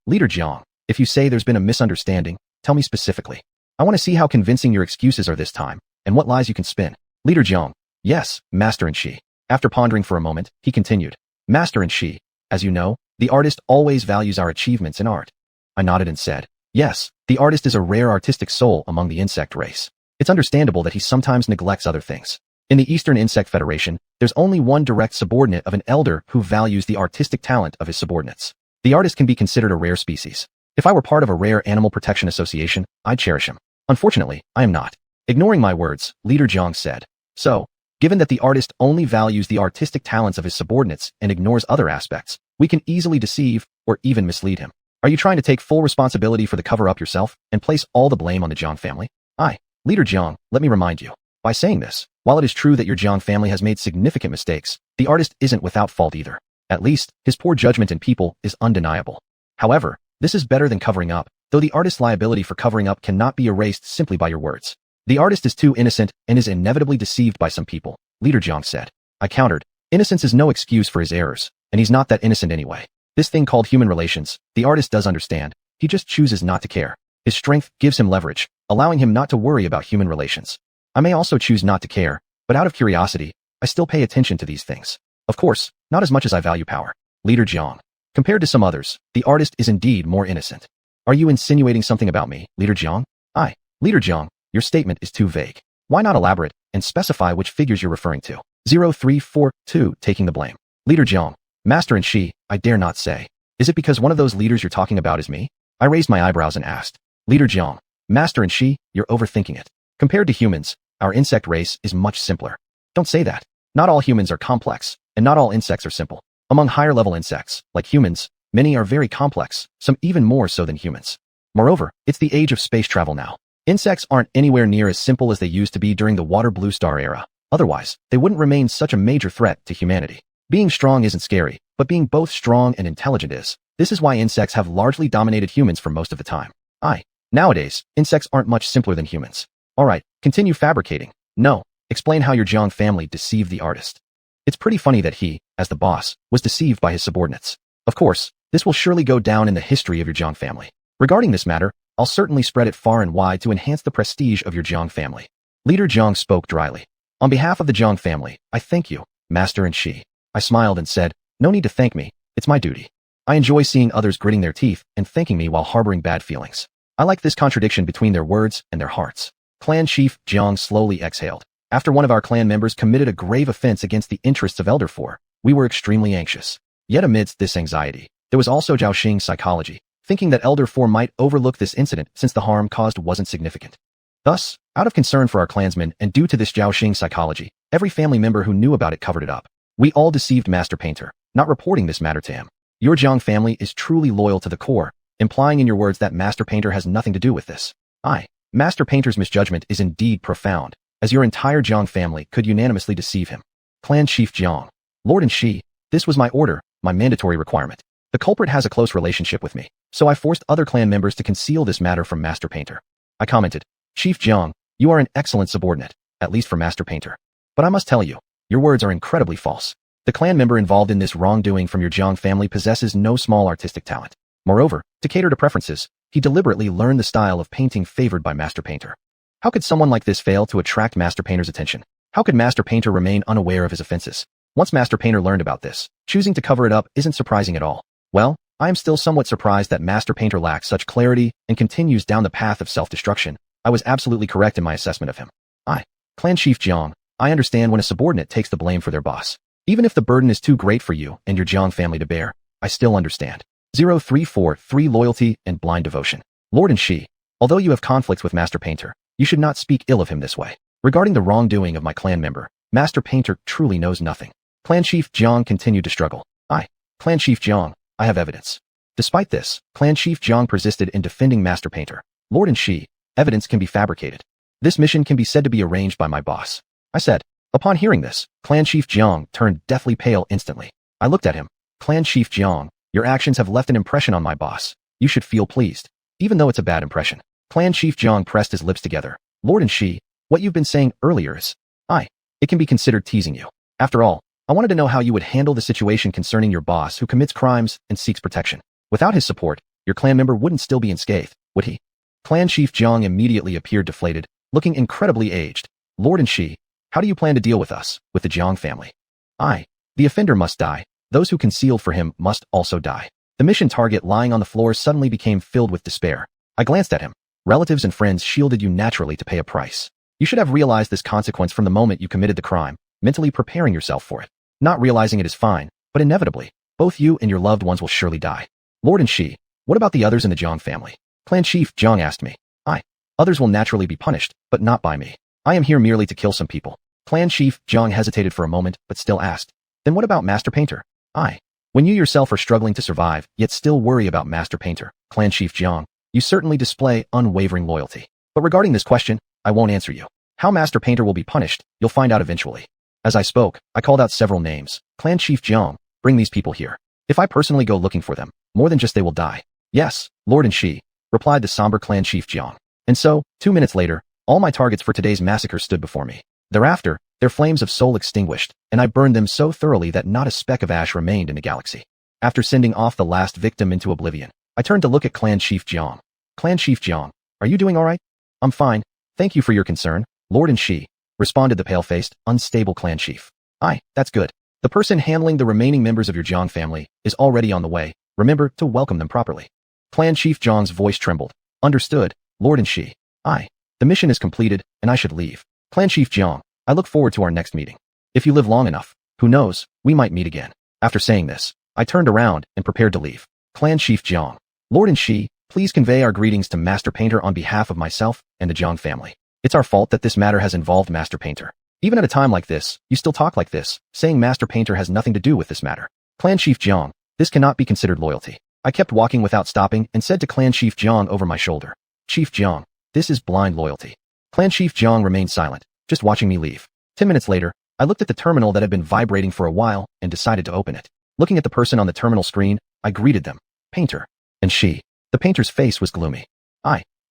Leader Jiang, if you say there's been a misunderstanding, tell me specifically. I want to see how convincing your excuses are this time, and what lies you can spin. Leader Jiang, yes, Master and she. After pondering for a moment, he continued. Master and she, as you know, the artist always values our achievements in art. I nodded and said, yes, the artist is a rare artistic soul among the insect race. It's understandable that he sometimes neglects other things. In the Eastern Insect Federation, there's only one direct subordinate of an elder who values the artistic talent of his subordinates. The artist can be considered a rare species. If I were part of a rare animal protection association, I'd cherish him. Unfortunately, I am not. Ignoring my words, Leader Jiang said, so, given that the artist only values the artistic talents of his subordinates and ignores other aspects, we can easily deceive or even mislead him. Are you trying to take full responsibility for the cover-up yourself and place all the blame on the Jiang family? Leader Jiang, let me remind you. By saying this, while it is true that your Jiang family has made significant mistakes, the artist isn't without fault either. At least, his poor judgment in people is undeniable. However, this is better than covering up, though the artist's liability for covering up cannot be erased simply by your words. The artist is too innocent and is inevitably deceived by some people, Leader Jiang said. I countered, innocence is no excuse for his errors, and he's not that innocent anyway. This thing called human relations, the artist does understand. He just chooses not to care. His strength gives him leverage, allowing him not to worry about human relations. I may also choose not to care, but out of curiosity, I still pay attention to these things. Of course, not as much as I value power. Leader Jiang. Compared to some others, the artist is indeed more innocent. Are you insinuating something about me, Leader Jiang? Leader Jiang, your statement is too vague. Why not elaborate and specify which figures you're referring to? 0342, taking the blame. Leader Jiang. Master and she, I dare not say. Is it because one of those leaders you're talking about is me? I raised my eyebrows and asked. Leader Jiang. Master and she, you're overthinking it. Compared to humans, our insect race is much simpler. Don't say that. Not all humans are complex, and not all insects are simple. Among higher-level insects, like humans, many are very complex, some even more so than humans. Moreover, it's the age of space travel now. Insects aren't anywhere near as simple as they used to be during the water blue star era. Otherwise, they wouldn't remain such a major threat to humanity. Being strong isn't scary, but being both strong and intelligent is. This is why insects have largely dominated humans for most of the time. Nowadays, insects aren't much simpler than humans. Alright, continue fabricating. No, explain how your Jiang family deceived the artist. It's pretty funny that he, as the boss, was deceived by his subordinates. Of course, this will surely go down in the history of your Jiang family. Regarding this matter, I'll certainly spread it far and wide to enhance the prestige of your Jiang family. Leader Jiang spoke dryly. On behalf of the Jiang family, I thank you, Master and she. I smiled and said, no need to thank me, it's my duty. I enjoy seeing others gritting their teeth and thanking me while harboring bad feelings. I like this contradiction between their words and their hearts. Clan Chief Jiang slowly exhaled. After one of our clan members committed a grave offense against the interests of Elder 4, we were extremely anxious. Yet amidst this anxiety, there was also Zhao Xing's psychology, thinking that Elder 4 might overlook this incident since the harm caused wasn't significant. Thus, out of concern for our clansmen and due to this Zhao Xing psychology, every family member who knew about it covered it up. We all deceived Master Painter, not reporting this matter to him. Your Jiang family is truly loyal to the core, implying in your words that Master Painter has nothing to do with this. Master Painter's misjudgment is indeed profound, as your entire Jiang family could unanimously deceive him. Clan Chief Jiang. Lord and she, this was my order, my mandatory requirement. The culprit has a close relationship with me, so I forced other clan members to conceal this matter from Master Painter. I commented, Chief Jiang, you are an excellent subordinate, at least for Master Painter. But I must tell you, your words are incredibly false. The clan member involved in this wrongdoing from your Jiang family possesses no small artistic talent. Moreover, to cater to preferences, he deliberately learned the style of painting favored by Master Painter. How could someone like this fail to attract Master Painter's attention? How could Master Painter remain unaware of his offenses? Once Master Painter learned about this, choosing to cover it up isn't surprising at all. Well, I am still somewhat surprised that Master Painter lacks such clarity and continues down the path of self-destruction. I was absolutely correct in my assessment of him. Clan Chief Jiang, I understand when a subordinate takes the blame for their boss. Even if the burden is too great for you and your Jiang family to bear, I still understand. 0343 Loyalty and blind devotion. Lord and Shi, although you have conflicts with Master Painter, you should not speak ill of him this way. Regarding the wrongdoing of my clan member, Master Painter truly knows nothing. Clan Chief Jiang continued to struggle. Clan Chief Jiang, I have evidence. Despite this, Clan Chief Jiang persisted in defending Master Painter. Lord and Shi, evidence can be fabricated. This mission can be said to be arranged by my boss. I said. Upon hearing this, Clan Chief Jiang turned deathly pale instantly. I looked at him. Clan Chief Jiang, your actions have left an impression on my boss. You should feel pleased, even though it's a bad impression. Clan Chief Jiang pressed his lips together. Lord and Shi, what you've been saying earlier is, it can be considered teasing you. After all, I wanted to know how you would handle the situation concerning your boss who commits crimes and seeks protection. Without his support, your clan member wouldn't still be unscathed, would he? Clan Chief Jiang immediately appeared deflated, looking incredibly aged. Lord and Shi, how do you plan to deal with us, with the Jiang family? The offender must die. Those who concealed for him must also die. The mission target lying on the floor suddenly became filled with despair. I glanced at him. Relatives and friends shielded you naturally to pay a price. You should have realized this consequence from the moment you committed the crime, mentally preparing yourself for it. Not realizing it is fine, but inevitably, both you and your loved ones will surely die. Lord and Shi, what about the others in the Jiang family? Clan Chief Jiang asked me. Others will naturally be punished, but not by me. I am here merely to kill some people. Clan Chief Jiang hesitated for a moment, but still asked. Then what about Master Painter? When you yourself are struggling to survive, yet still worry about Master Painter, Clan Chief Jiang, you certainly display unwavering loyalty. But regarding this question, I won't answer you. How Master Painter will be punished, you'll find out eventually. As I spoke, I called out several names. Clan Chief Jiang, bring these people here. If I personally go looking for them, more than just they will die. Yes, Lord and Shi, replied the somber Clan Chief Jiang. And so, 2 minutes later, all my targets for today's massacre stood before me. Thereafter, their flames of soul extinguished, and I burned them so thoroughly that not a speck of ash remained in the galaxy. After sending off the last victim into oblivion, I turned to look at Clan Chief Jiang. Clan Chief Jiang, are you doing all right? I'm fine. Thank you for your concern, Lord and Shi, responded the pale-faced, unstable clan chief. That's good. The person handling the remaining members of your Jiang family is already on the way. Remember to welcome them properly. Clan Chief Jiang's voice trembled. Understood, Lord and Shi. The mission is completed, and I should leave. Clan Chief Jiang, I look forward to our next meeting. If you live long enough, who knows, we might meet again. After saying this, I turned around and prepared to leave. Clan Chief Jiang, Lord and Shi, please convey our greetings to Master Painter on behalf of myself and the Jiang family. It's our fault that this matter has involved Master Painter. Even at a time like this, you still talk like this, saying Master Painter has nothing to do with this matter. Clan Chief Jiang, this cannot be considered loyalty. I kept walking without stopping and said to Clan Chief Jiang over my shoulder, Chief Jiang, this is blind loyalty. Clan Chief Jiang remained silent, just watching me leave. 10 minutes later, I looked at the terminal that had been vibrating for a while and decided to open it. Looking at the person on the terminal screen, I greeted them. Painter. And Shi. The painter's face was gloomy.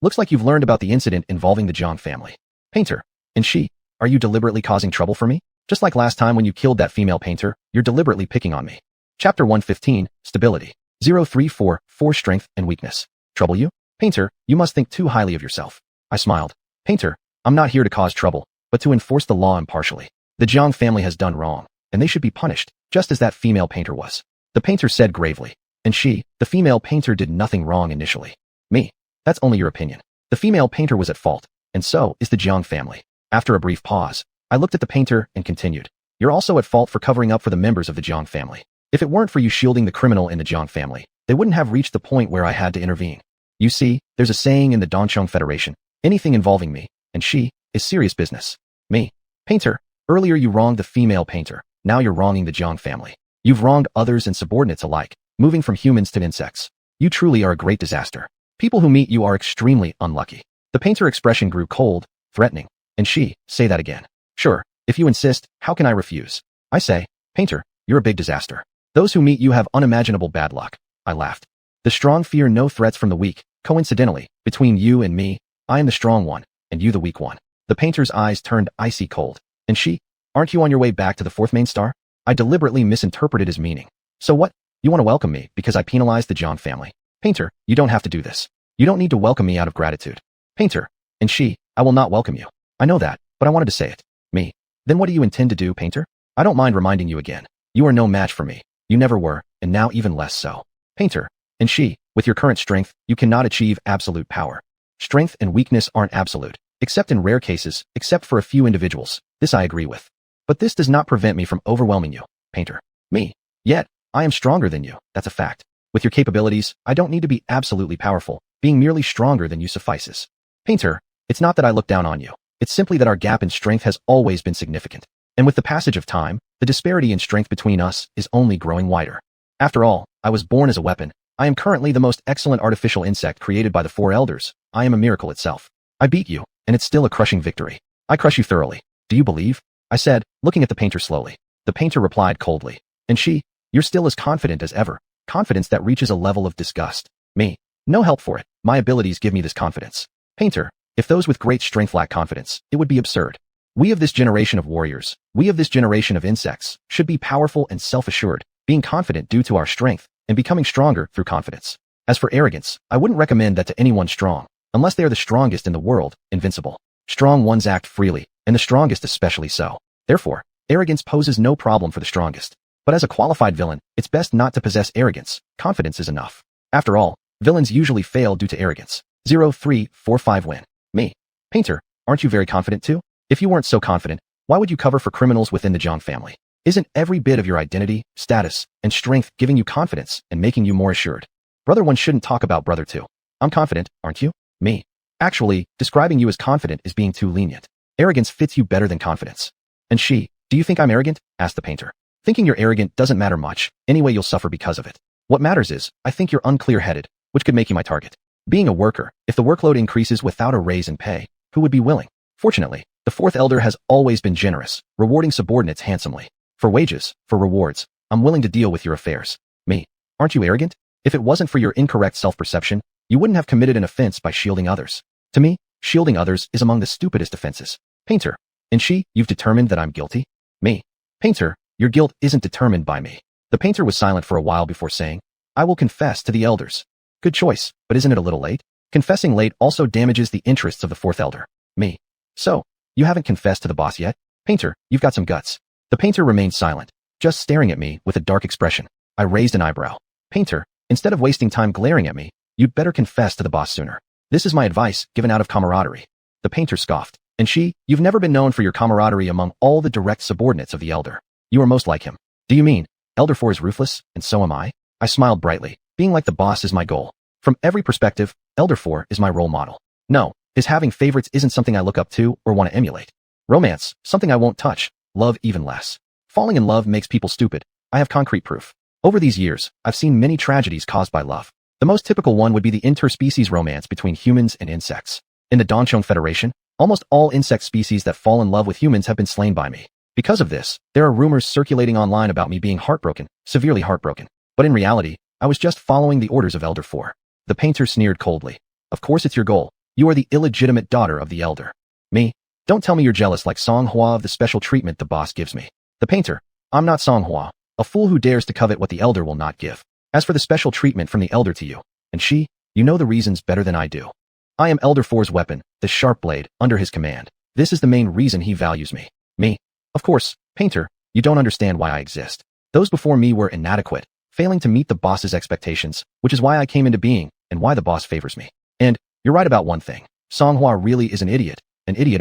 Looks like you've learned about the incident involving the Jiang family. Painter. And Shi, are you deliberately causing trouble for me? Just like last time when you killed that female painter, you're deliberately picking on me. Chapter 115, Stability. 0344 Strength and Weakness. Trouble you? Painter, you must think too highly of yourself. I smiled. Painter, I'm not here to cause trouble, but to enforce the law impartially. The Jiang family has done wrong, and they should be punished, just as that female painter was. The painter said gravely. And Shi, the female painter, did nothing wrong initially. Me. That's only your opinion. The female painter was at fault, and so is the Jiang family. After a brief pause, I looked at the painter and continued. You're also at fault for covering up for the members of the Jiang family. If it weren't for you shielding the criminal in the Jiang family, they wouldn't have reached the point where I had to intervene. You see, there's a saying in the Dongcheng Federation, anything involving me, and Shi, is serious business. Me. Painter, earlier you wronged the female painter, now you're wronging the Jiang family. You've wronged others and subordinates alike, moving from humans to insects. You truly are a great disaster. People who meet you are extremely unlucky. The painter expression grew cold, threatening. And Shi, say that again. Sure, if you insist, how can I refuse? I say, Painter, you're a big disaster. Those who meet you have unimaginable bad luck. I laughed. The strong fear no threats from the weak. Coincidentally, between you and me, I am the strong one, and you the weak one. The painter's eyes turned icy cold. And Shi, aren't you on your way back to the fourth main star? I deliberately misinterpreted his meaning. So what? You want to welcome me because I penalized the Jiang family? Painter, you don't have to do this. You don't need to welcome me out of gratitude. Painter. And Shi, I will not welcome you. I know that, but I wanted to say it. Me. Then what do you intend to do, Painter? I don't mind reminding you again. You are no match for me. You never were, and now even less so. Painter. And Shi, with your current strength, you cannot achieve absolute power. Strength and weakness aren't absolute, except in rare cases, except for a few individuals. This I agree with. But this does not prevent me from overwhelming you. Painter. Me. Yet, I am stronger than you, that's a fact. With your capabilities, I don't need to be absolutely powerful. Being merely stronger than you suffices. Painter, it's not that I look down on you. It's simply that our gap in strength has always been significant. And with the passage of time, the disparity in strength between us is only growing wider. After all, I was born as a weapon. I am currently the most excellent artificial insect created by the four elders. I am a miracle itself. I beat you, and it's still a crushing victory. I crush you thoroughly. Do you believe? I said, looking at the painter slowly. The painter replied coldly. And she, you're still as confident as ever. Confidence that reaches a level of disgust. Me. No help for it. My abilities give me this confidence. Painter, if those with great strength lack confidence, it would be absurd. We of this generation of warriors, we of this generation of insects, should be powerful and self-assured, being confident due to our strength, and becoming stronger through confidence. As for arrogance, I wouldn't recommend that to anyone strong, unless they are the strongest in the world, invincible. Strong ones act freely, and the strongest especially so. Therefore, arrogance poses no problem for the strongest. But as a qualified villain, it's best not to possess arrogance. Confidence is enough. After all, villains usually fail due to arrogance. 0-3-4-5 win. Me. Painter, aren't you very confident too? If you weren't so confident, why would you cover for criminals within the Zhang family? Isn't every bit of your identity, status, and strength giving you confidence and making you more assured? Brother 1 shouldn't talk about brother 2. I'm confident, aren't you? Me. Actually, describing you as confident is being too lenient. Arrogance fits you better than confidence. And she, do you think I'm arrogant? Asked the painter. Thinking you're arrogant doesn't matter much. Anyway, you'll suffer because of it. What matters is, I think you're unclear-headed, which could make you my target. Being a worker, if the workload increases without a raise in pay, who would be willing? Fortunately, the fourth elder has always been generous, rewarding subordinates handsomely. For wages, for rewards, I'm willing to deal with your affairs. Me. Aren't you arrogant? If it wasn't for your incorrect self-perception, you wouldn't have committed an offense by shielding others. To me, shielding others is among the stupidest offenses. Painter. And she, you've determined that I'm guilty? Me. Painter, your guilt isn't determined by me. The painter was silent for a while before saying, I will confess to the elders. Good choice, but isn't it a little late? Confessing late also damages the interests of the fourth elder. Me. So, you haven't confessed to the boss yet? Painter, you've got some guts. The painter remained silent, just staring at me with a dark expression. I raised an eyebrow. Painter, instead of wasting time glaring at me, you'd better confess to the boss sooner. This is my advice, given out of camaraderie. The painter scoffed. And she, you've never been known for your camaraderie among all the direct subordinates of the elder. You are most like him. Do you mean, Elder 4 is ruthless, and so am I? I smiled brightly. Being like the boss is my goal. From every perspective, Elder 4 is my role model. No, his having favorites isn't something I look up to or want to emulate. Romance, something I won't touch. Love even less. Falling in love makes people stupid. I have concrete proof. Over these years, I've seen many tragedies caused by love. The most typical one would be the interspecies romance between humans and insects. In the Donchong Federation, almost all insect species that fall in love with humans have been slain by me. Because of this, there are rumors circulating online about me being heartbroken, severely heartbroken. But in reality, I was just following the orders of Elder 4. The painter sneered coldly. Of course it's your goal. You are the illegitimate daughter of the elder. Me? Don't tell me you're jealous like Song Hua of the special treatment the boss gives me. The painter. I'm not Song Hua, a fool who dares to covet what the elder will not give. As for the special treatment from the elder to you, and she, you know the reasons better than I do. I am Elder 4's weapon, the sharp blade, under his command. This is the main reason he values me. Me? Of course, painter, you don't understand why I exist. Those before me were inadequate, failing to meet the boss's expectations, which is why I came into being, and why the boss favors me. And, you're right about one thing. Song Hua really is an idiot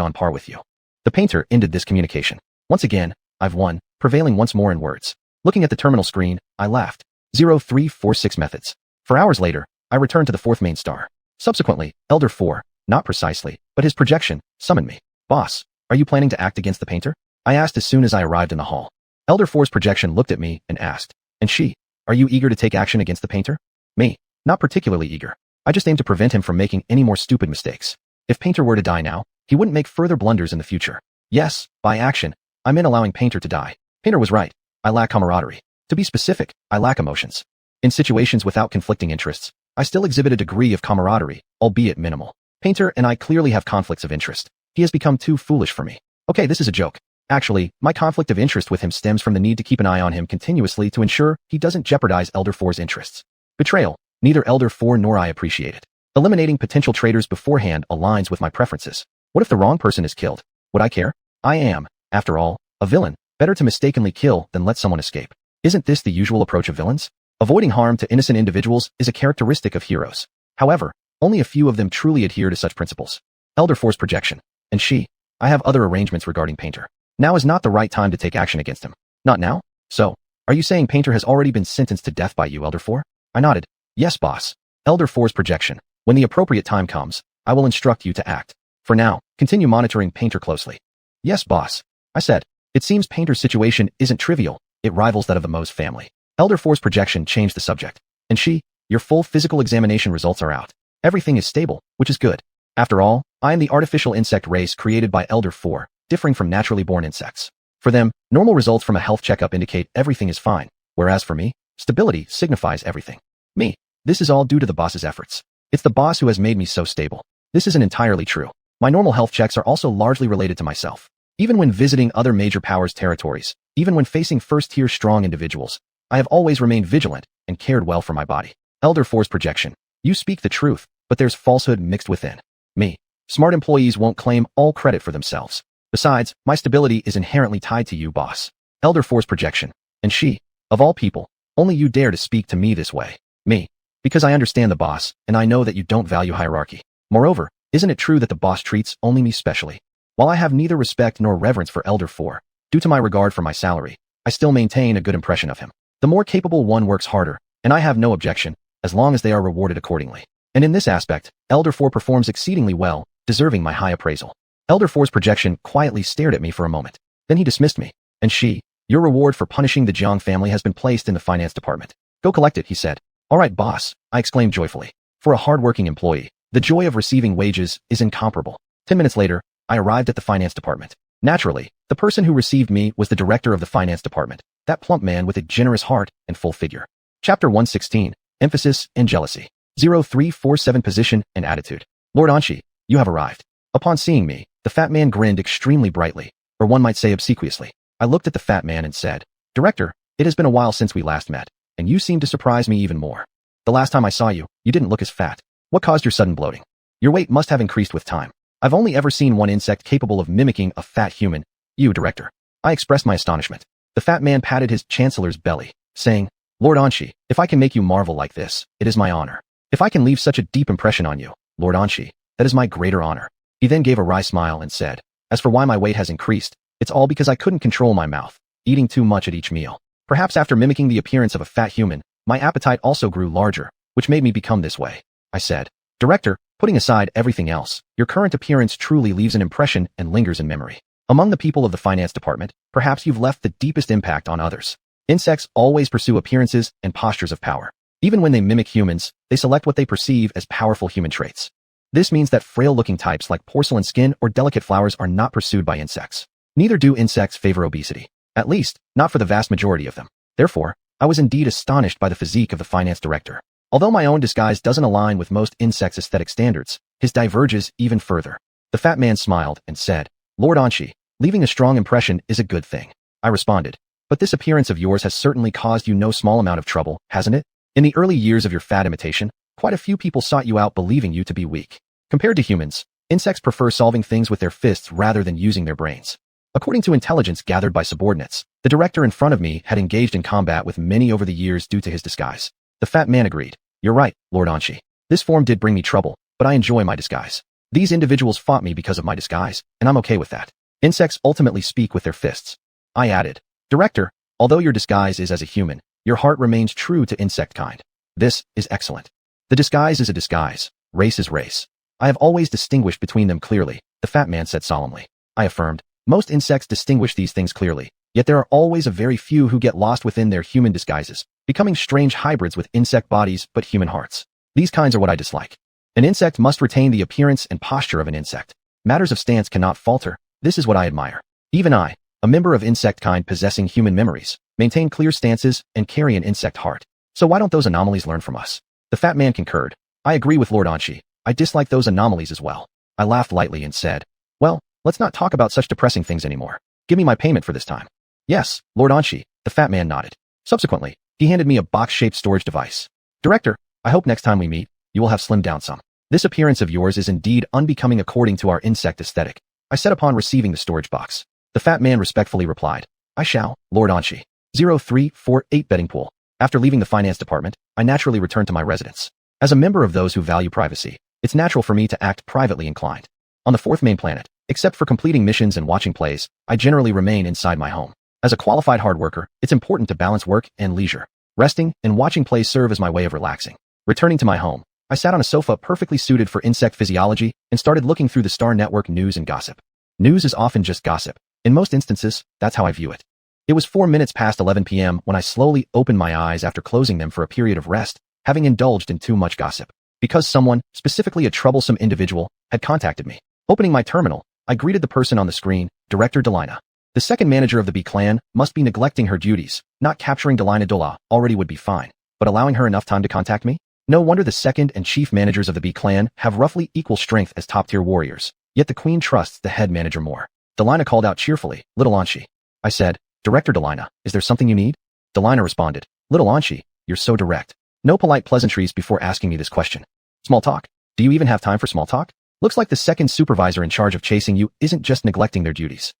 on par with you. The painter ended this communication. Once again, I've won, prevailing once more in words. Looking at the terminal screen, I laughed. 0346 methods. For hours later, I returned to the fourth main star. Subsequently, Elder 4, not precisely, but his projection, summoned me. Boss, are you planning to act against the painter? I asked as soon as I arrived in the hall. Elder 4's projection looked at me and asked, and she, are you eager to take action against the painter? Me, not particularly eager. I just aim to prevent him from making any more stupid mistakes. If Painter were to die now, he wouldn't make further blunders in the future. Yes, by action, I meant allowing Painter to die. Painter was right. I lack camaraderie. To be specific, I lack emotions. In situations without conflicting interests, I still exhibit a degree of camaraderie, albeit minimal. Painter and I clearly have conflicts of interest. He has become too foolish for me. Okay, this is a joke. Actually, my conflict of interest with him stems from the need to keep an eye on him continuously to ensure he doesn't jeopardize Elder 4's interests. Betrayal. Neither Elder 4 nor I appreciate it. Eliminating potential traitors beforehand aligns with my preferences. What if the wrong person is killed? Would I care? I am, after all, a villain. Better to mistakenly kill than let someone escape. Isn't this the usual approach of villains? Avoiding harm to innocent individuals is a characteristic of heroes. However, only a few of them truly adhere to such principles. Elder 4's projection. And she. I have other arrangements regarding Painter. Now is not the right time to take action against him. Not now? So, Are you saying Painter has already been sentenced to death by you, Elder 4? I nodded. Yes, boss. Elder 4's projection. When the appropriate time comes, I will instruct you to act. For now, continue monitoring Painter closely. Yes, boss. I said. It seems Painter's situation isn't trivial. It rivals that of the Moe's family. Elder 4's projection changed the subject. And your full physical examination results are out. Everything is stable, which is good. After all, I am the artificial insect race created by Elder 4, differing from naturally born insects. For them, normal results from a health checkup indicate everything is fine, whereas for me, stability signifies everything. This is all due to the boss's efforts. It's the boss who has made me so stable. This isn't entirely true. My normal health checks are also largely related to myself. Even when visiting other major powers' territories, even when facing first-tier strong individuals, I have always remained vigilant and cared well for my body. Elder 4's projection. You speak the truth, but there's falsehood mixed within. Smart employees won't claim all credit for themselves. Besides, my stability is inherently tied to you, boss. Elder 4's projection. And of all people, only you dare to speak to me this way. Because I understand the boss, and I know that you don't value hierarchy. Moreover, isn't it true that the boss treats only me specially? While I have neither respect nor reverence for Elder 4, due to my regard for my salary, I still maintain a good impression of him. The more capable one works harder, and I have no objection, as long as they are rewarded accordingly. And in this aspect, Elder 4 performs exceedingly well, deserving my high appraisal. Elder 4's projection quietly stared at me for a moment. Then he dismissed me. And your reward for punishing the Jiang family has been placed in the finance department. Go collect it, he said. All right, boss, I exclaimed joyfully. For a hard-working employee, the joy of receiving wages is incomparable. 10 minutes later, I arrived at the finance department. Naturally, the person who received me was the director of the finance department, that plump man with a generous heart and full figure. Chapter 116, Emphasis and Jealousy. 0347 Position and Attitude. Lord Anshi, you have arrived. Upon seeing me, the fat man grinned extremely brightly, or one might say obsequiously. I looked at the fat man and said, Director, it has been a while since we last met, and you seem to surprise me even more. The last time I saw you, you didn't look as fat. What caused your sudden bloating? Your weight must have increased with time. I've only ever seen one insect capable of mimicking a fat human. You, Director. I expressed my astonishment. The fat man patted his chancellor's belly, saying, Lord Anshi, if I can make you marvel like this, it is my honor. If I can leave such a deep impression on you, Lord Anshi, that is my greater honor. He then gave a wry smile and said, As for why my weight has increased, it's all because I couldn't control my mouth, eating too much at each meal. Perhaps after mimicking the appearance of a fat human, my appetite also grew larger, which made me become this way. I said, Director, putting aside everything else, your current appearance truly leaves an impression and lingers in memory. Among the people of the finance department, perhaps you've left the deepest impact on others. Insects always pursue appearances and postures of power. Even when they mimic humans, they select what they perceive as powerful human traits. This means that frail-looking types like porcelain skin or delicate flowers are not pursued by insects. Neither do insects favor obesity. At least, not for the vast majority of them. Therefore, I was indeed astonished by the physique of the finance director. Although my own disguise doesn't align with most insects' aesthetic standards, his diverges even further. The fat man smiled and said, Lord Anshi, leaving a strong impression is a good thing. I responded, But this appearance of yours has certainly caused you no small amount of trouble, hasn't it? In the early years of your fat imitation, quite a few people sought you out believing you to be weak. Compared to humans, insects prefer solving things with their fists rather than using their brains. According to intelligence gathered by subordinates, the director in front of me had engaged in combat with many over the years due to his disguise. The fat man agreed. You're right, Lord Anshi. This form did bring me trouble, but I enjoy my disguise. These individuals fought me because of my disguise, and I'm okay with that. Insects ultimately speak with their fists. I added, Director, although your disguise is as a human, your heart remains true to insect kind. This is excellent. The disguise is a disguise. Race is race. I have always distinguished between them clearly, the fat man said solemnly. I affirmed, most insects distinguish these things clearly, yet there are always a very few who get lost within their human disguises, becoming strange hybrids with insect bodies but human hearts. These kinds are what I dislike. An insect must retain the appearance and posture of an insect. Matters of stance cannot falter. This is what I admire. Even I, a member of insect kind possessing human memories, maintain clear stances and carry an insect heart. So why don't those anomalies learn from us? The fat man concurred. I agree with Lord Anshi. I dislike those anomalies as well. I laughed lightly and said, Well, let's not talk about such depressing things anymore. Give me my payment for this time. Yes, Lord Anshi, the fat man nodded. Subsequently, he handed me a box-shaped storage device. Director, I hope next time we meet, you will have slimmed down some. This appearance of yours is indeed unbecoming according to our insect aesthetic, I said upon receiving the storage box. The fat man respectfully replied, I shall, Lord Anshi. 0348 Betting Pool. After leaving the finance department, I naturally returned to my residence. As a member of those who value privacy, it's natural for me to act privately inclined. On the fourth main planet, except for completing missions and watching plays, I generally remain inside my home. As a qualified hard worker, it's important to balance work and leisure. Resting and watching plays serve as my way of relaxing. Returning to my home, I sat on a sofa perfectly suited for insect physiology and started looking through the Star Network news and gossip. News is often just gossip. In most instances, that's how I view it. It was 4 minutes past 11 p.m. when I slowly opened my eyes after closing them for a period of rest, having indulged in too much gossip. Because someone, specifically a troublesome individual, had contacted me. Opening my terminal, I greeted the person on the screen, Director Delina. The second manager of the B clan must be neglecting her duties. Not capturing Delina Dola already would be fine, but allowing her enough time to contact me? No wonder the second and chief managers of the B clan have roughly equal strength as top-tier warriors, yet the queen trusts the head manager more. Delina called out cheerfully, "Little Anshi." I said, "Director Delina, is there something you need?" Delina responded, "Little Anshi, you're so direct. No polite pleasantries before asking me this question. Small talk? Do you even have time for small talk? Looks like the second supervisor in charge of chasing you isn't just neglecting their duties.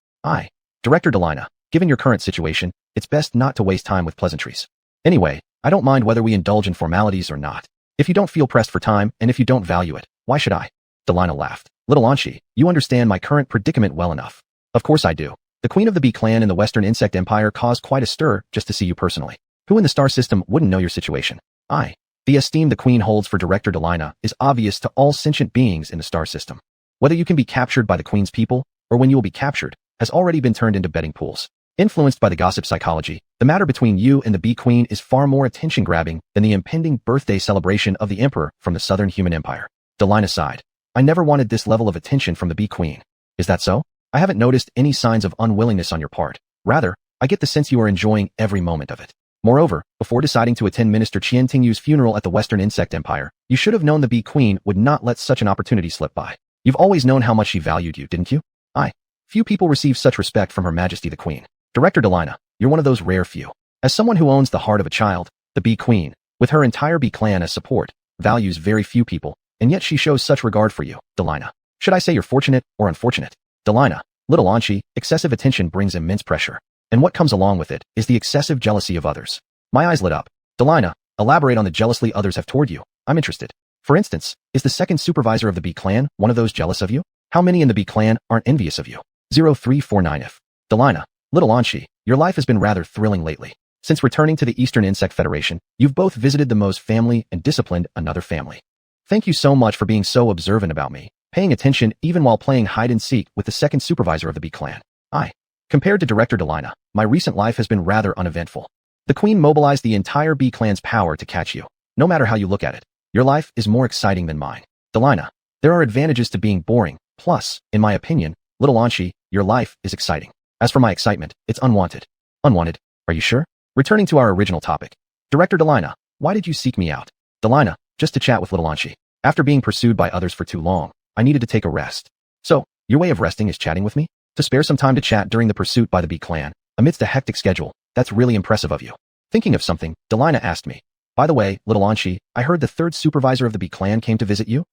Director Delina, given your current situation, it's best not to waste time with pleasantries. Anyway, I don't mind whether we indulge in formalities or not. If you don't feel pressed for time, and if you don't value it, why should I?" Delina laughed. "Little Anshi, you understand my current predicament well enough." "Of course I do. The queen of the bee clan in the Western Insect Empire caused quite a stir just to see you personally. Who in the star system wouldn't know your situation?" The esteem the queen holds for Director Delina is obvious to all sentient beings in the star system. Whether you can be captured by the queen's people, or when you will be captured, has already been turned into betting pools. Influenced by the gossip psychology, the matter between you and the bee queen is far more attention-grabbing than the impending birthday celebration of the emperor from the southern human empire. Delina sighed. "I never wanted this level of attention from the bee queen." "Is that so? I haven't noticed any signs of unwillingness on your part. Rather, I get the sense you are enjoying every moment of it. Moreover, before deciding to attend Minister Qian Tingyu's funeral at the Western Insect Empire, you should have known the bee queen would not let such an opportunity slip by. You've always known how much she valued you, didn't you?" Few people receive such respect from Her Majesty the Queen. Director Delina, you're one of those rare few. As someone who owns the heart of a child, the bee queen, with her entire bee clan as support, values very few people, and yet she shows such regard for you, Delina. Should I say you're fortunate or unfortunate? Delina, Little Anshi, excessive attention brings immense pressure, and what comes along with it is the excessive jealousy of others. My eyes lit up. Delina, elaborate on the jealousy others have toward you. I'm interested. For instance, is the second supervisor of the bee clan one of those jealous of you? How many in the bee clan aren't envious of you? 0349F. Delina, Little Anshi, your life has been rather thrilling lately. Since returning to the Eastern Insect Federation, you've both visited the Moe's family and disciplined another family. Thank you so much for being so observant about me, paying attention even while playing hide-and-seek with the second supervisor of the bee clan. Compared to Director Delina, my recent life has been rather uneventful. The queen mobilized the entire bee clan's power to catch you. No matter how you look at it, your life is more exciting than mine. Delina, there are advantages to being boring, plus, in my opinion, Little Anshi, your life is exciting. As for my excitement, it's unwanted. Unwanted? Are you sure? Returning to our original topic. Director Delina, why did you seek me out? Delina, just to chat with Little Anshi. After being pursued by others for too long, I needed to take a rest. So, your way of resting is chatting with me? To spare some time to chat during the pursuit by the bee clan, amidst a hectic schedule, that's really impressive of you. Thinking of something, Delina asked me. By the way, Little Anshi, I heard the third supervisor of the bee clan came to visit you?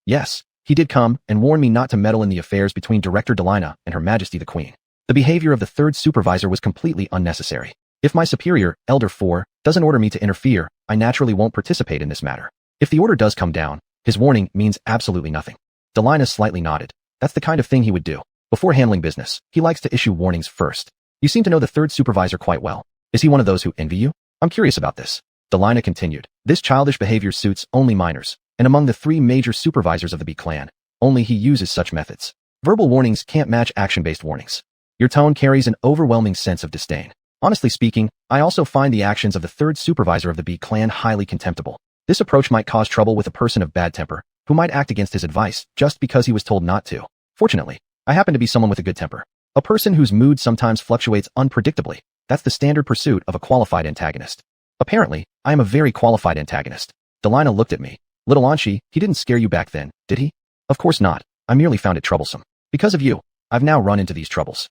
Yes. He did come and warn me not to meddle in the affairs between Director Delina and Her Majesty the Queen. The behavior of the third supervisor was completely unnecessary. If my superior, Elder 4, doesn't order me to interfere, I naturally won't participate in this matter. If the order does come down, his warning means absolutely nothing. Delina slightly nodded. That's the kind of thing he would do. Before handling business, he likes to issue warnings first. You seem to know the third supervisor quite well. Is he one of those who envy you? I'm curious about this. Delina continued. This childish behavior suits only minors, and among the 3 major supervisors of the bee clan, only he uses such methods. Verbal warnings can't match action-based warnings. Your tone carries an overwhelming sense of disdain. Honestly speaking, I also find the actions of the third supervisor of the bee clan highly contemptible. This approach might cause trouble with a person of bad temper, who might act against his advice just because he was told not to. Fortunately, I happen to be someone with a good temper. A person whose mood sometimes fluctuates unpredictably. That's the standard pursuit of a qualified antagonist. Apparently, I am a very qualified antagonist. Delina looked at me. Little Anshi, he didn't scare you back then, did he? Of course not. I merely found it troublesome. Because of you, I've now run into these troubles.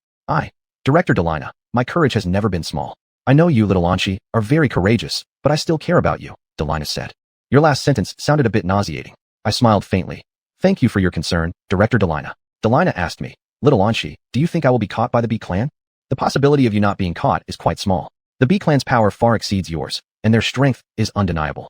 Director Delina, my courage has never been small. I know you, Little Anshi, are very courageous, but I still care about you, Delina said. Your last sentence sounded a bit nauseating. I smiled faintly. Thank you for your concern, Director Delina. Delina asked me, Little Anshi, do you think I will be caught by the bee clan? The possibility of you not being caught is quite small. The bee clan's power far exceeds yours, and their strength is undeniable.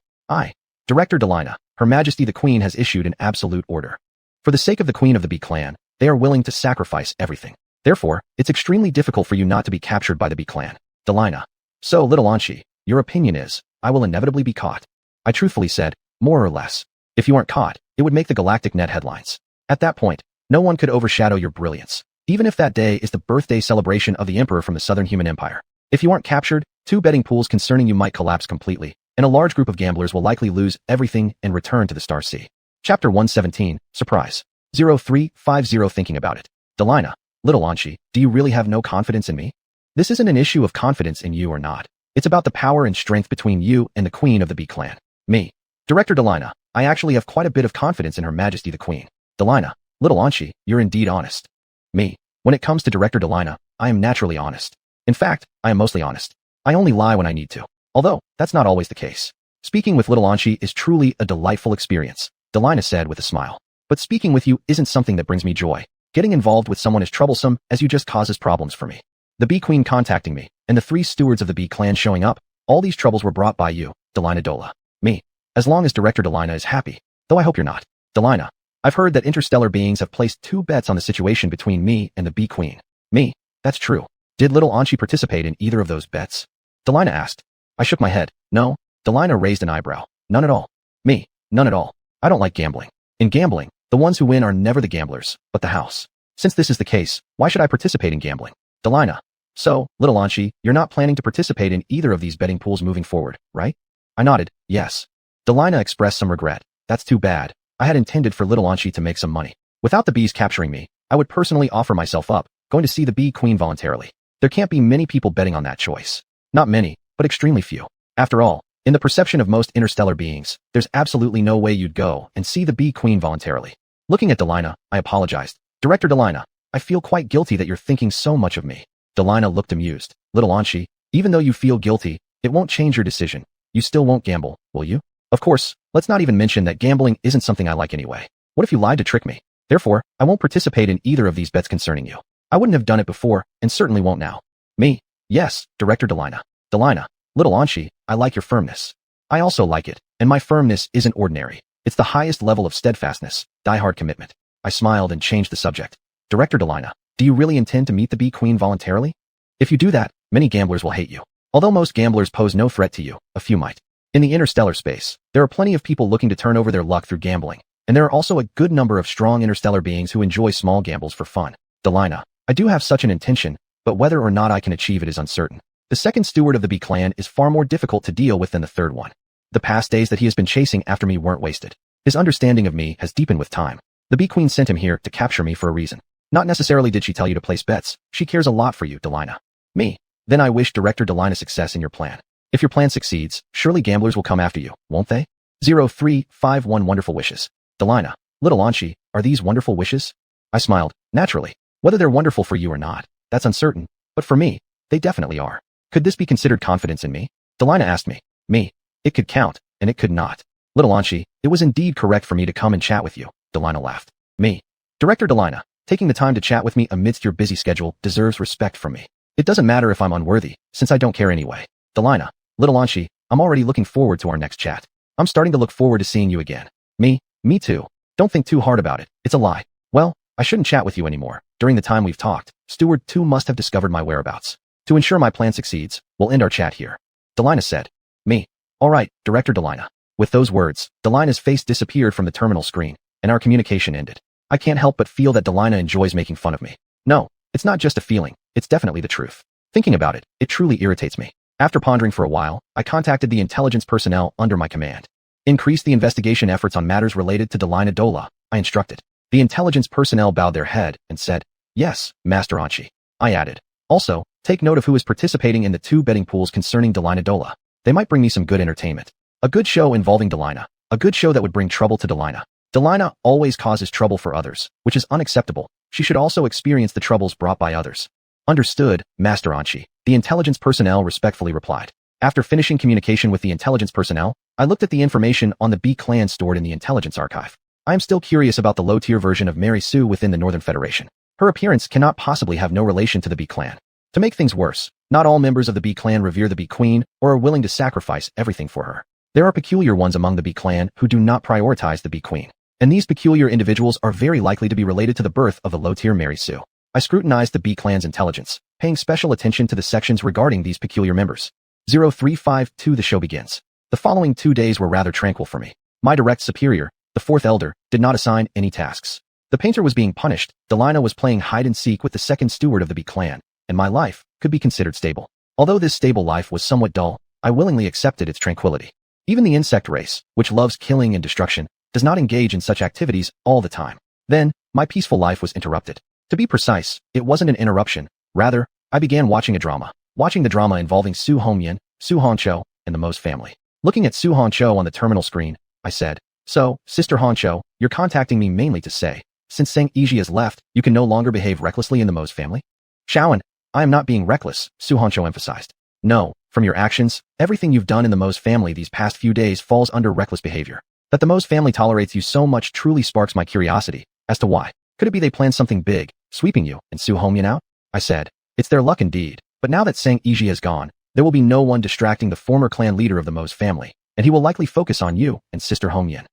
Director Delina, Her Majesty the Queen has issued an absolute order. For the sake of the Queen of the Bee clan, they are willing to sacrifice everything. Therefore, it's extremely difficult for you not to be captured by the B clan. Delina. So, little Anshi, your opinion is, I will inevitably be caught. I truthfully said, more or less. If you aren't caught, it would make the Galactic Net headlines. At that point, no one could overshadow your brilliance, even if that day is the birthday celebration of the Emperor from the Southern Human Empire. If you aren't captured, 2 betting pools concerning you might collapse completely, and a large group of gamblers will likely lose everything and return to the Star Sea. Chapter 117, Surprise. 0350 Thinking about it. Delina. Little Anshi, do you really have no confidence in me? This isn't an issue of confidence in you or not. It's about the power and strength between you and the Queen of the B clan. Me. Director Delina. I actually have quite a bit of confidence in Her Majesty the Queen. Delina. Little Anshi, you're indeed honest. Me. When it comes to Director Delina, I am naturally honest. In fact, I am mostly honest. I only lie when I need to. Although, that's not always the case. Speaking with little Anshi is truly a delightful experience, Delina said with a smile. But speaking with you isn't something that brings me joy. Getting involved with someone is troublesome, as you just causes problems for me. The Bee Queen contacting me, and the 3 stewards of the Bee clan showing up, all these troubles were brought by you, Delina Dola. Me. As long as Director Delina is happy. Though I hope you're not. Delina. I've heard that interstellar beings have placed 2 bets on the situation between me and the Bee Queen. Me. That's true. Did little Anshi participate in either of those bets? Delina asked. I shook my head. No. Delina raised an eyebrow. None at all. Me. None at all. I don't like gambling. In gambling, the ones who win are never the gamblers, but the house. Since this is the case, why should I participate in gambling? Delina. So, little Anshi, you're not planning to participate in either of these betting pools moving forward, right? I nodded, yes. Delina expressed some regret. That's too bad. I had intended for little Anshi to make some money. Without the bees capturing me, I would personally offer myself up, going to see the Bee Queen voluntarily. There can't be many people betting on that choice. Not many, but extremely few. After all, in the perception of most interstellar beings, there's absolutely no way you'd go and see the Bee Queen voluntarily. Looking at Delina, I apologized. Director Delina, I feel quite guilty that you're thinking so much of me. Delina looked amused. Little Anshi, even though you feel guilty, it won't change your decision. You still won't gamble, will you? Of course, let's not even mention that gambling isn't something I like anyway. What if you lied to trick me? Therefore, I won't participate in either of these bets concerning you. I wouldn't have done it before, and certainly won't now. Me. Yes, Director Delina. Delina. Little Anshi, I like your firmness. I also like it, and my firmness isn't ordinary. It's the highest level of steadfastness, die-hard commitment. I smiled and changed the subject. Director Delina, do you really intend to meet the Bee Queen voluntarily? If you do that, many gamblers will hate you. Although most gamblers pose no threat to you, a few might. In the interstellar space, there are plenty of people looking to turn over their luck through gambling, and there are also a good number of strong interstellar beings who enjoy small gambles for fun. Delina, I do have such an intention, but whether or not I can achieve it is uncertain. The second steward of the Bee clan is far more difficult to deal with than the third one. The past days that he has been chasing after me weren't wasted. His understanding of me has deepened with time. The Bee Queen sent him here to capture me for a reason. Not necessarily did she tell you to place bets. She cares a lot for you, Delina. Me. Then I wish Director Delina success in your plan. If your plan succeeds, surely gamblers will come after you, won't they? 0351 Wonderful wishes. Delina. Little Anshi, are these wonderful wishes? I smiled. Naturally. Whether they're wonderful for you or not, that's uncertain. But for me, they definitely are. Could this be considered confidence in me? Delina asked me. Me. It could count, and it could not. Little Anshi, it was indeed correct for me to come and chat with you, Delina laughed. Me. Director Delina, taking the time to chat with me amidst your busy schedule deserves respect from me. It doesn't matter if I'm unworthy, since I don't care anyway. Delina. Little Anshi, I'm already looking forward to our next chat. I'm starting to look forward to seeing you again. Me too. Don't think too hard about it. It's a lie. Well, I shouldn't chat with you anymore. During the time we've talked, Steward 2 must have discovered my whereabouts. To ensure my plan succeeds, we'll end our chat here. Delina said. Me. All right, Director Delina. With those words, Delina's face disappeared from the terminal screen, and our communication ended. I can't help but feel that Delina enjoys making fun of me. No, it's not just a feeling, it's definitely the truth. Thinking about it, it truly irritates me. After pondering for a while, I contacted the intelligence personnel under my command. Increase the investigation efforts on matters related to Delina Dola, I instructed. The intelligence personnel bowed their head and said, yes, Master Anshi. I added. Also, take note of who is participating in the 2 betting pools concerning Delina Dola. They might bring me some good entertainment. A good show involving Delina. A good show that would bring trouble to Delina. Delina always causes trouble for others, which is unacceptable. She should also experience the troubles brought by others. Understood, Master Anshi. The intelligence personnel respectfully replied. After finishing communication with the intelligence personnel, I looked at the information on the Bee clan stored in the intelligence archive. I am still curious about the low-tier version of Mary Sue within the Northern Federation. Her appearance cannot possibly have no relation to the Bee clan. To make things worse, not all members of the Bee clan revere the Bee Queen or are willing to sacrifice everything for her. There are peculiar ones among the Bee clan who do not prioritize the Bee Queen. And these peculiar individuals are very likely to be related to the birth of the low-tier Mary Sue. I scrutinized the B clan's intelligence, paying special attention to the sections regarding these peculiar members. 0352 The show begins. The following 2 days were rather tranquil for me. My direct superior, the fourth elder, did not assign any tasks. The painter was being punished, Delina was playing hide-and-seek with the second steward of the B clan, and my life could be considered stable. Although this stable life was somewhat dull, I willingly accepted its tranquility. Even the insect race, which loves killing and destruction, does not engage in such activities all the time. Then, my peaceful life was interrupted. To be precise, it wasn't an interruption. Rather, I began watching a drama. Watching the drama involving Su Hongyan, Su Honcho, and the Mose family. Looking at Su Honcho on the terminal screen, I said, "So, Sister Honcho, you're contacting me mainly to say, since Sang Iji has left, you can no longer behave recklessly in the Mose family?" "Shaoan, I am not being reckless," Su Honcho emphasized. "No, from your actions, everything you've done in the Mose family these past few days falls under reckless behavior. That the Mose family tolerates you so much truly sparks my curiosity as to why. Could it be they planned something big, sweeping you and Su Hongyan out?" I said, "It's their luck indeed, but now that Sang Iji has gone, there will be no one distracting the former clan leader of the Mose family, and he will likely focus on you and Sister Hongyan."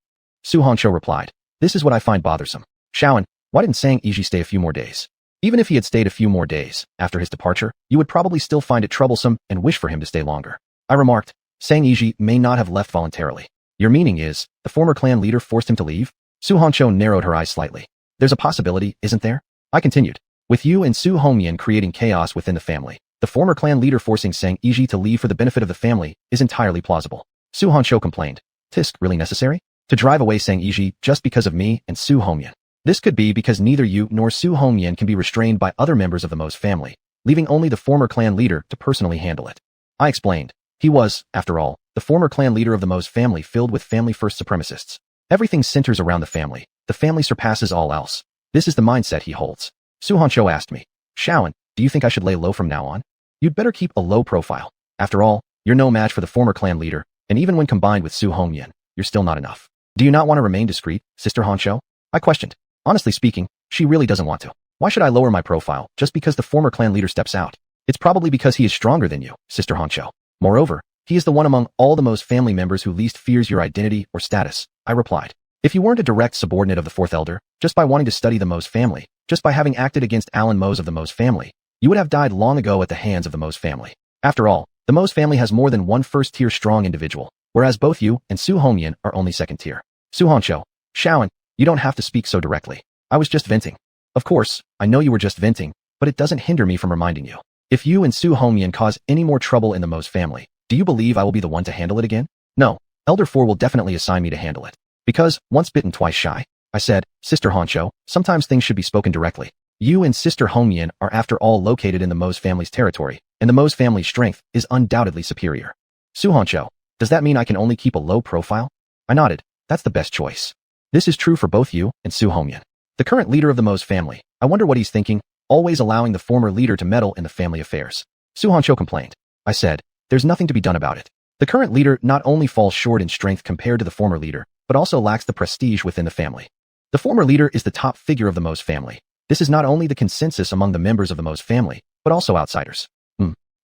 Su Honcho replied, "This is what I find bothersome. Shaoan, why didn't Sang Iji stay a few more days? Even if he had stayed a few more days, after his departure, you would probably still find it troublesome and wish for him to stay longer." I remarked, "Sang Iji may not have left voluntarily. Your meaning is, the former clan leader forced him to leave?" Su Honcho narrowed her eyes slightly. "There's a possibility, isn't there?" I continued, "With you and Su Hongyan creating chaos within the family, the former clan leader forcing Sang Iji to leave for the benefit of the family is entirely plausible." Su Honcho complained, "Tisk, really necessary? To drive away Sang Iji just because of me and Su Hongyan? This could be because neither you nor Su Hongyan can be restrained by other members of the Mose family, leaving only the former clan leader to personally handle it." I explained, "He was, after all, the former clan leader of the Mose family filled with family-first supremacists. Everything centers around the family. The family surpasses all else. This is the mindset he holds." Su Honcho asked me, "Shaoan, do you think I should lay low from now on? You'd better keep a low profile. After all, you're no match for the former clan leader, and even when combined with Su Hongyan, you're still not enough. Do you not want to remain discreet, Sister Honcho?" I questioned. Honestly speaking, she really doesn't want to. Why should I lower my profile just because the former clan leader steps out? It's probably because he is stronger than you, Sister Honcho. Moreover, he is the one among all the Mose family members who least fears your identity or status, I replied. If you weren't a direct subordinate of the fourth elder, just by wanting to study the Mose family, just by having acted against Alan Mose of the Mose family, you would have died long ago at the hands of the Mose family. After all, the Mose family has more than one first-tier strong individual, whereas both you and Su Hongyan are only second-tier. Su Honcho, Shaoan, you don't have to speak so directly. I was just venting. Of course, I know you were just venting, but it doesn't hinder me from reminding you. If you and Su Hongyan cause any more trouble in the Mose family, do you believe I will be the one to handle it again? No, Elder 4 will definitely assign me to handle it. Because, once bitten twice shy, I said, Sister Honcho, sometimes things should be spoken directly. You and Sister Hongyan are after all located in the Mose family's territory, and the Mose family's strength is undoubtedly superior. Su Honcho, does that mean I can only keep a low profile? I nodded. That's the best choice. This is true for both you and Su Hongyan. The current leader of the Mose family, I wonder what he's thinking, always allowing the former leader to meddle in the family affairs. Su Honcho complained. I said, there's nothing to be done about it. The current leader not only falls short in strength compared to the former leader, but also lacks the prestige within the family. The former leader is the top figure of the Mose family. This is not only the consensus among the members of the Mose family, but also outsiders.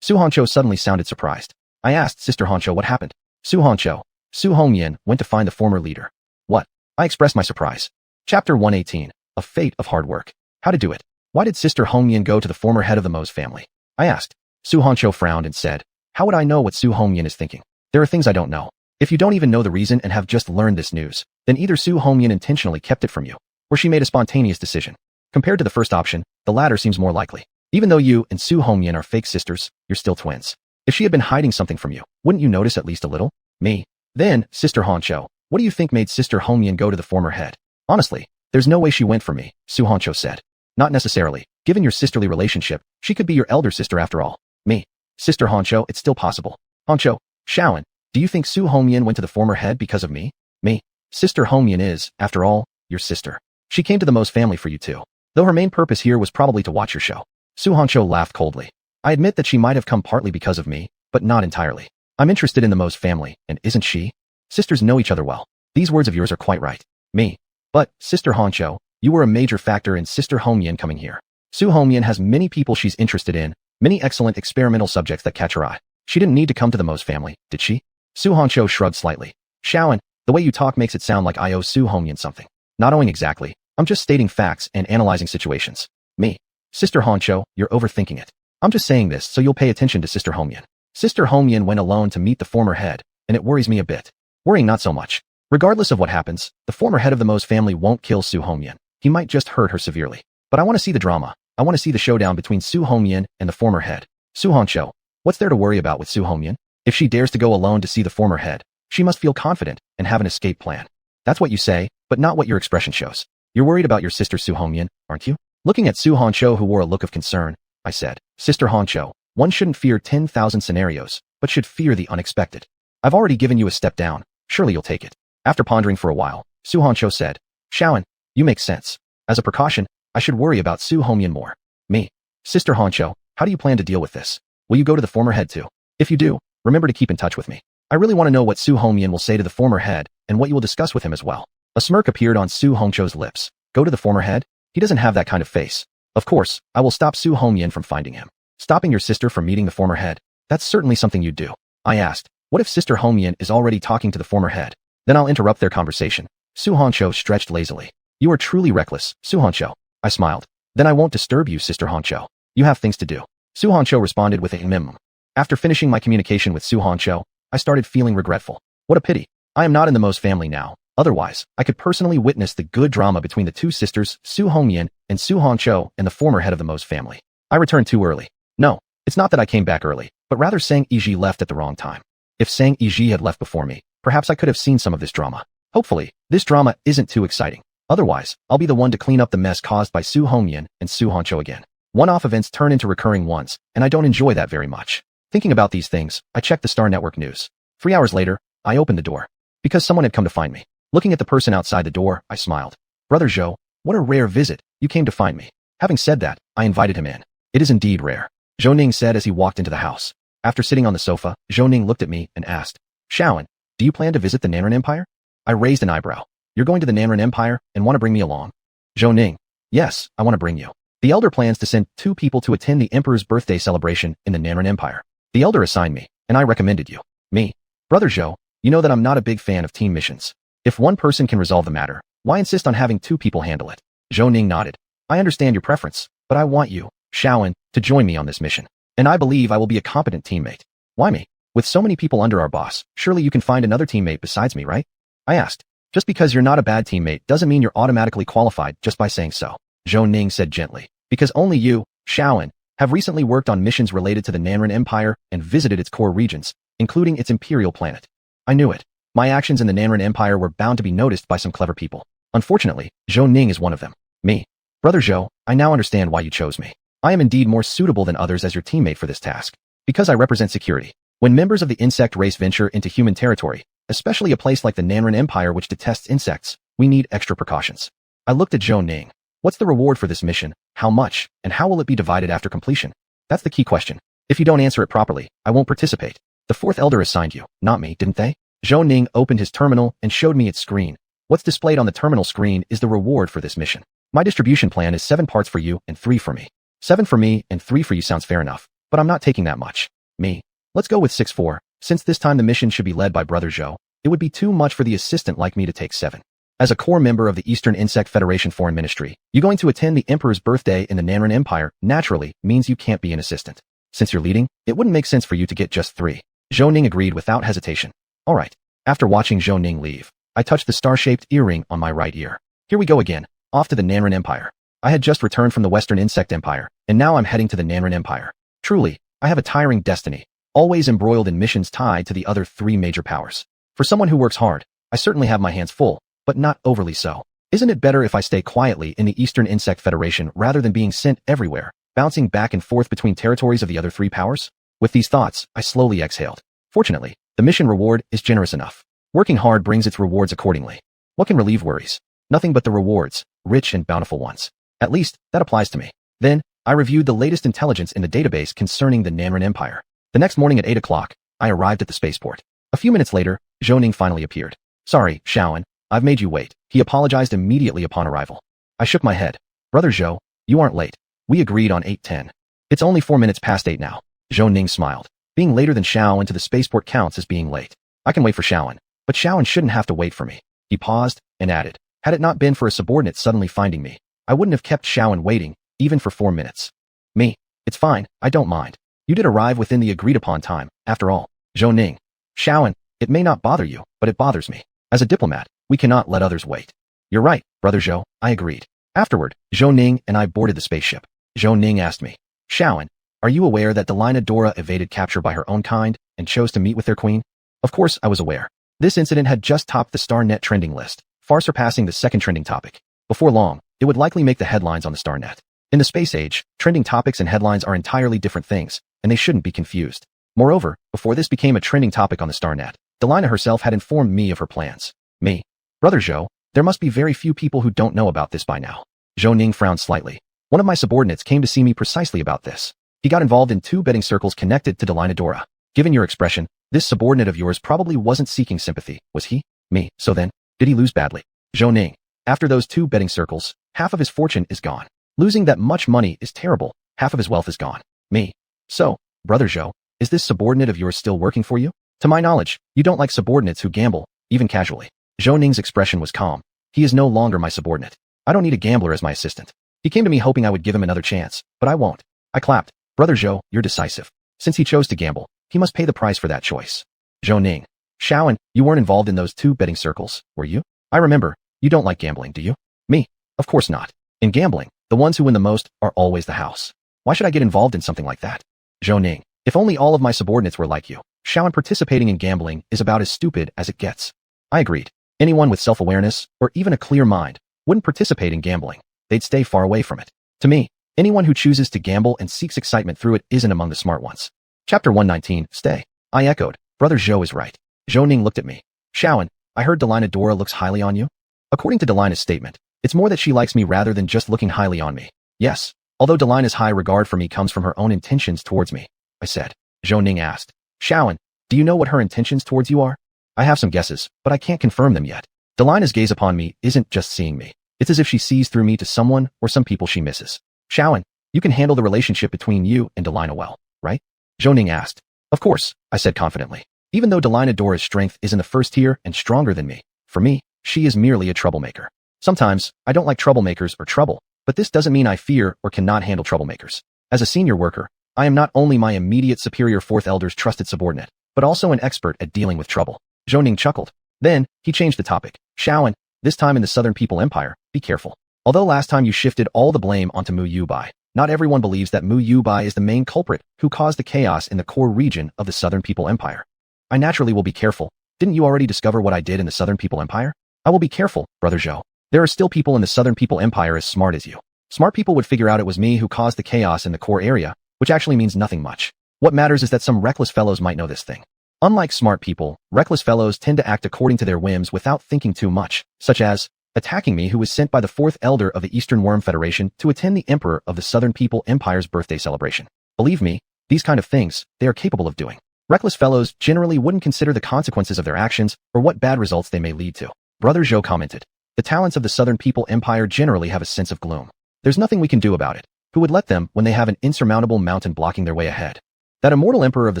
Su Honcho suddenly sounded surprised. I asked Sister Honcho what happened. Su Honcho, Su Hongyan went to find the former leader. What? I expressed my surprise. Chapter 118, A Fate of Hard Work. How to do it. Why did Sister Hongyan go to the former head of the Mose family? I asked. Su Honcho frowned and said, how would I know what Su Hongyan is thinking? There are things I don't know. If you don't even know the reason and have just learned this news, then either Su Hongyan intentionally kept it from you, or she made a spontaneous decision. Compared to the first option, the latter seems more likely. Even though you and Su Hongyan are fake sisters, you're still twins. If she had been hiding something from you, wouldn't you notice at least a little? Me. Then, Sister Honcho, what do you think made Sister Hongyan go to the former head? Honestly, there's no way she went for me, Su Honcho said. Not necessarily. Given your sisterly relationship, she could be your elder sister after all. Me. Sister Honcho, it's still possible. Honcho, Shaoan, do you think Su Hongyan went to the former head because of me? Me. Sister Hongyan is, after all, your sister. She came to the Mose family for you too. Though her main purpose here was probably to watch your show. Su Honcho laughed coldly. I admit that she might have come partly because of me, but not entirely. I'm interested in the Mose family, and isn't she? Sisters know each other well. These words of yours are quite right. Me. But, Sister Honcho, you were a major factor in Sister Hongyan coming here. Su Hongyan has many people she's interested in, many excellent experimental subjects that catch her eye. She didn't need to come to the Mose family, did she? Su Honcho shrugged slightly. Shaoan, the way you talk makes it sound like I owe Su Hongyan something. Not owing exactly. I'm just stating facts and analyzing situations. Me. Sister Honcho, you're overthinking it. I'm just saying this so you'll pay attention to Sister Homyan. Sister Homyan went alone to meet the former head, and it worries me a bit. Worrying not so much. Regardless of what happens, the former head of the Mo's family won't kill Su Homyan. He might just hurt her severely. But I want to see the drama. I want to see the showdown between Su Homyan and the former head. Su Honcho, what's there to worry about with Su Homyan? If she dares to go alone to see the former head, she must feel confident and have an escape plan. That's what you say, but not what your expression shows. You're worried about your sister Su Homyan, aren't you? Looking at Su Honcho, who wore a look of concern, I said, Sister Honcho, one shouldn't fear 10,000 scenarios, but should fear the unexpected. I've already given you a step down. Surely you'll take it. After pondering for a while, Su Honcho said, Shaoan, you make sense. As a precaution, I should worry about Su Homyan more. Me. Sister Honcho, how do you plan to deal with this? Will you go to the former head too? If you do, remember to keep in touch with me. I really want to know what Su Homyan will say to the former head and what you will discuss with him as well. A smirk appeared on Su Honcho's lips. Go to the former head? He doesn't have that kind of face. Of course, I will stop Su Homyan from finding him. Stopping your sister from meeting the former head? That's certainly something you'd do. I asked, what if Sister Homyan is already talking to the former head? Then I'll interrupt their conversation. Su Honcho stretched lazily. You are truly reckless, Su Honcho. I smiled. Then I won't disturb you, Sister Honcho. You have things to do. Su Honcho responded with a mmm. After finishing my communication with Su Honcho, I started feeling regretful. What a pity. I am not in the Mo's family now. Otherwise, I could personally witness the good drama between the two sisters, Su Homyan and Su Honcho, and the former head of the Mo's family. I returned too early. No, it's not that I came back early, but rather Sang Yiji left at the wrong time. If Sang Yiji had left before me, perhaps I could have seen some of this drama. Hopefully, this drama isn't too exciting. Otherwise, I'll be the one to clean up the mess caused by Su Homyan and Su Honcho again. One-off events turn into recurring ones, and I don't enjoy that very much. Thinking about these things, I checked the Star Network news. 3 hours later, I opened the door. Because someone had come to find me. Looking at the person outside the door, I smiled. Brother Zhou, what a rare visit. You came to find me. Having said that, I invited him in. It is indeed rare. Zhou Ning said as he walked into the house. After sitting on the sofa, Zhou Ning looked at me and asked, Shaoan, do you plan to visit the Nanren Empire? I raised an eyebrow. You're going to the Nanren Empire and want to bring me along? Zhou Ning. Yes, I want to bring you. The elder plans to send 2 people to attend the Emperor's birthday celebration in the Nanren Empire. The elder assigned me, and I recommended you. Me. Brother Zhou, you know that I'm not a big fan of team missions. If one person can resolve the matter, why insist on having 2 people handle it? Zhou Ning nodded. I understand your preference, but I want you, Shaoan, to join me on this mission. And I believe I will be a competent teammate. Why me? With so many people under our boss, surely you can find another teammate besides me, right? I asked. Just because you're not a bad teammate doesn't mean you're automatically qualified just by saying so. Zhou Ning said gently. Because only you, Shaoan, have recently worked on missions related to the Nanren Empire and visited its core regions, including its imperial planet. I knew it. My actions in the Nanren Empire were bound to be noticed by some clever people. Unfortunately, Zhou Ning is one of them. Me. Brother Zhou, I now understand why you chose me. I am indeed more suitable than others as your teammate for this task. Because I represent security. When members of the insect race venture into human territory, especially a place like the Nanren Empire which detests insects, we need extra precautions. I looked at Zhou Ning. What's the reward for this mission? How much? And how will it be divided after completion? That's the key question. If you don't answer it properly, I won't participate. The 4th elder assigned you, not me, didn't they? Zhou Ning opened his terminal and showed me its screen. What's displayed on the terminal screen is the reward for this mission. My distribution plan is 7 parts for you and 3 for me. 7 for me and 3 for you sounds fair enough, but I'm not taking that much. Me. Let's go with 6-4. Since this time the mission should be led by Brother Zhou, it would be too much for the assistant like me to take 7. As a core member of the Eastern Insect Federation Foreign Ministry, you going to attend the Emperor's birthday in the Nanren Empire naturally means you can't be an assistant. Since you're leading, it wouldn't make sense for you to get just 3. Zhou Ning agreed without hesitation. Alright. After watching Zhou Ning leave, I touched the star-shaped earring on my right ear. Here we go again, off to the Nanren Empire. I had just returned from the Western Insect Empire, and now I'm heading to the Nanren Empire. Truly, I have a tiring destiny, always embroiled in missions tied to the other 3 major powers. For someone who works hard, I certainly have my hands full, but not overly so. Isn't it better if I stay quietly in the Eastern Insect Federation rather than being sent everywhere, bouncing back and forth between territories of the other 3 powers? With these thoughts, I slowly exhaled. Fortunately, the mission reward is generous enough. Working hard brings its rewards accordingly. What can relieve worries? Nothing but the rewards, rich and bountiful ones. At least, that applies to me. Then, I reviewed the latest intelligence in the database concerning the Nanren Empire. The next morning at 8 o'clock, I arrived at the spaceport. A few minutes later, Zhou Ning finally appeared. Sorry, Shaoan, I've made you wait. He apologized immediately upon arrival. I shook my head. Brother Zhou, you aren't late. We agreed on 8:10. It's only 4 minutes past 8 now. Zhou Ning smiled. Being later than Shaoan to the spaceport counts as being late. I can wait for Shaoan, but Shaoan shouldn't have to wait for me. He paused and added, had it not been for a subordinate suddenly finding me, I wouldn't have kept Shaoan waiting, even for 4 minutes. Me. It's fine, I don't mind. You did arrive within the agreed upon time, after all. Zhou Ning. Shaoan, it may not bother you, but it bothers me. As a diplomat, we cannot let others wait. You're right, Brother Zhou, I agreed. Afterward, Zhou Ning and I boarded the spaceship. Zhou Ning asked me, Shaoan, are you aware that Delina Dora evaded capture by her own kind and chose to meet with their queen? Of course I was aware. This incident had just topped the StarNet trending list, far surpassing the second trending topic. Before long, it would likely make the headlines on the StarNet. In the space age, trending topics and headlines are entirely different things, and they shouldn't be confused. Moreover, before this became a trending topic on the StarNet, Delina herself had informed me of her plans. Me. Brother Zhou, there must be very few people who don't know about this by now. Zhou Ning frowned slightly. One of my subordinates came to see me precisely about this. He got involved in 2 betting circles connected to Delina Dora. Given your expression, this subordinate of yours probably wasn't seeking sympathy, was he? Me. So then, did he lose badly? Zhou Ning. After those 2 betting circles, half of his fortune is gone. Losing that much money is terrible. Half of his wealth is gone. Me. So, Brother Zhou, is this subordinate of yours still working for you? To my knowledge, you don't like subordinates who gamble, even casually. Zhou Ning's expression was calm. He is no longer my subordinate. I don't need a gambler as my assistant. He came to me hoping I would give him another chance, but I won't. I clapped. Brother Zhou, you're decisive. Since he chose to gamble, he must pay the price for that choice. Zhou Ning. Shaoan, you weren't involved in those 2 betting circles, were you? I remember. You don't like gambling, do you? Me. Of course not. In gambling, the ones who win the most are always the house. Why should I get involved in something like that? Zhou Ning. If only all of my subordinates were like you. Shaoan, participating in gambling is about as stupid as it gets. I agreed. Anyone with self-awareness, or even a clear mind, wouldn't participate in gambling. They'd stay far away from it. To me, anyone who chooses to gamble and seeks excitement through it isn't among the smart ones. Chapter 119, Stay. I echoed. Brother Zhou is right. Zhou Ning looked at me. Shaoan, I heard Delina Dora looks highly on you? According to Delina's statement, it's more that she likes me rather than just looking highly on me. Yes, although Delina's high regard for me comes from her own intentions towards me, I said. Zhou Ning asked. Shaoan, do you know what her intentions towards you are? I have some guesses, but I can't confirm them yet. Delina's gaze upon me isn't just seeing me. It's as if she sees through me to someone or some people she misses. Shaoan, you can handle the relationship between you and Delina well, right? Zhou Ning asked. Of course, I said confidently. Even though Delina Dora's strength is in the first tier and stronger than me, for me, she is merely a troublemaker. Sometimes, I don't like troublemakers or trouble, but this doesn't mean I fear or cannot handle troublemakers. As a senior worker, I am not only my immediate superior 4th elder's trusted subordinate, but also an expert at dealing with trouble. Zhou Ning chuckled. Then, he changed the topic. Shaoan, this time in the Southern People Empire, be careful. Although last time you shifted all the blame onto Mu Yubai, not everyone believes that Mu Yubai is the main culprit who caused the chaos in the core region of the Southern People Empire. I naturally will be careful. Didn't you already discover what I did in the Southern People Empire? I will be careful, Brother Zhou. There are still people in the Southern People Empire as smart as you. Smart people would figure out it was me who caused the chaos in the core area, which actually means nothing much. What matters is that some reckless fellows might know this thing. Unlike smart people, reckless fellows tend to act according to their whims without thinking too much, such as attacking me who was sent by the 4th elder of the Eastern Worm Federation to attend the Emperor of the Southern People Empire's birthday celebration. Believe me, these kind of things, they are capable of doing. Reckless fellows generally wouldn't consider the consequences of their actions or what bad results they may lead to. Brother Zhou commented. The talents of the Southern People Empire generally have a sense of gloom. There's nothing we can do about it. Who would let them when they have an insurmountable mountain blocking their way ahead? That immortal Emperor of the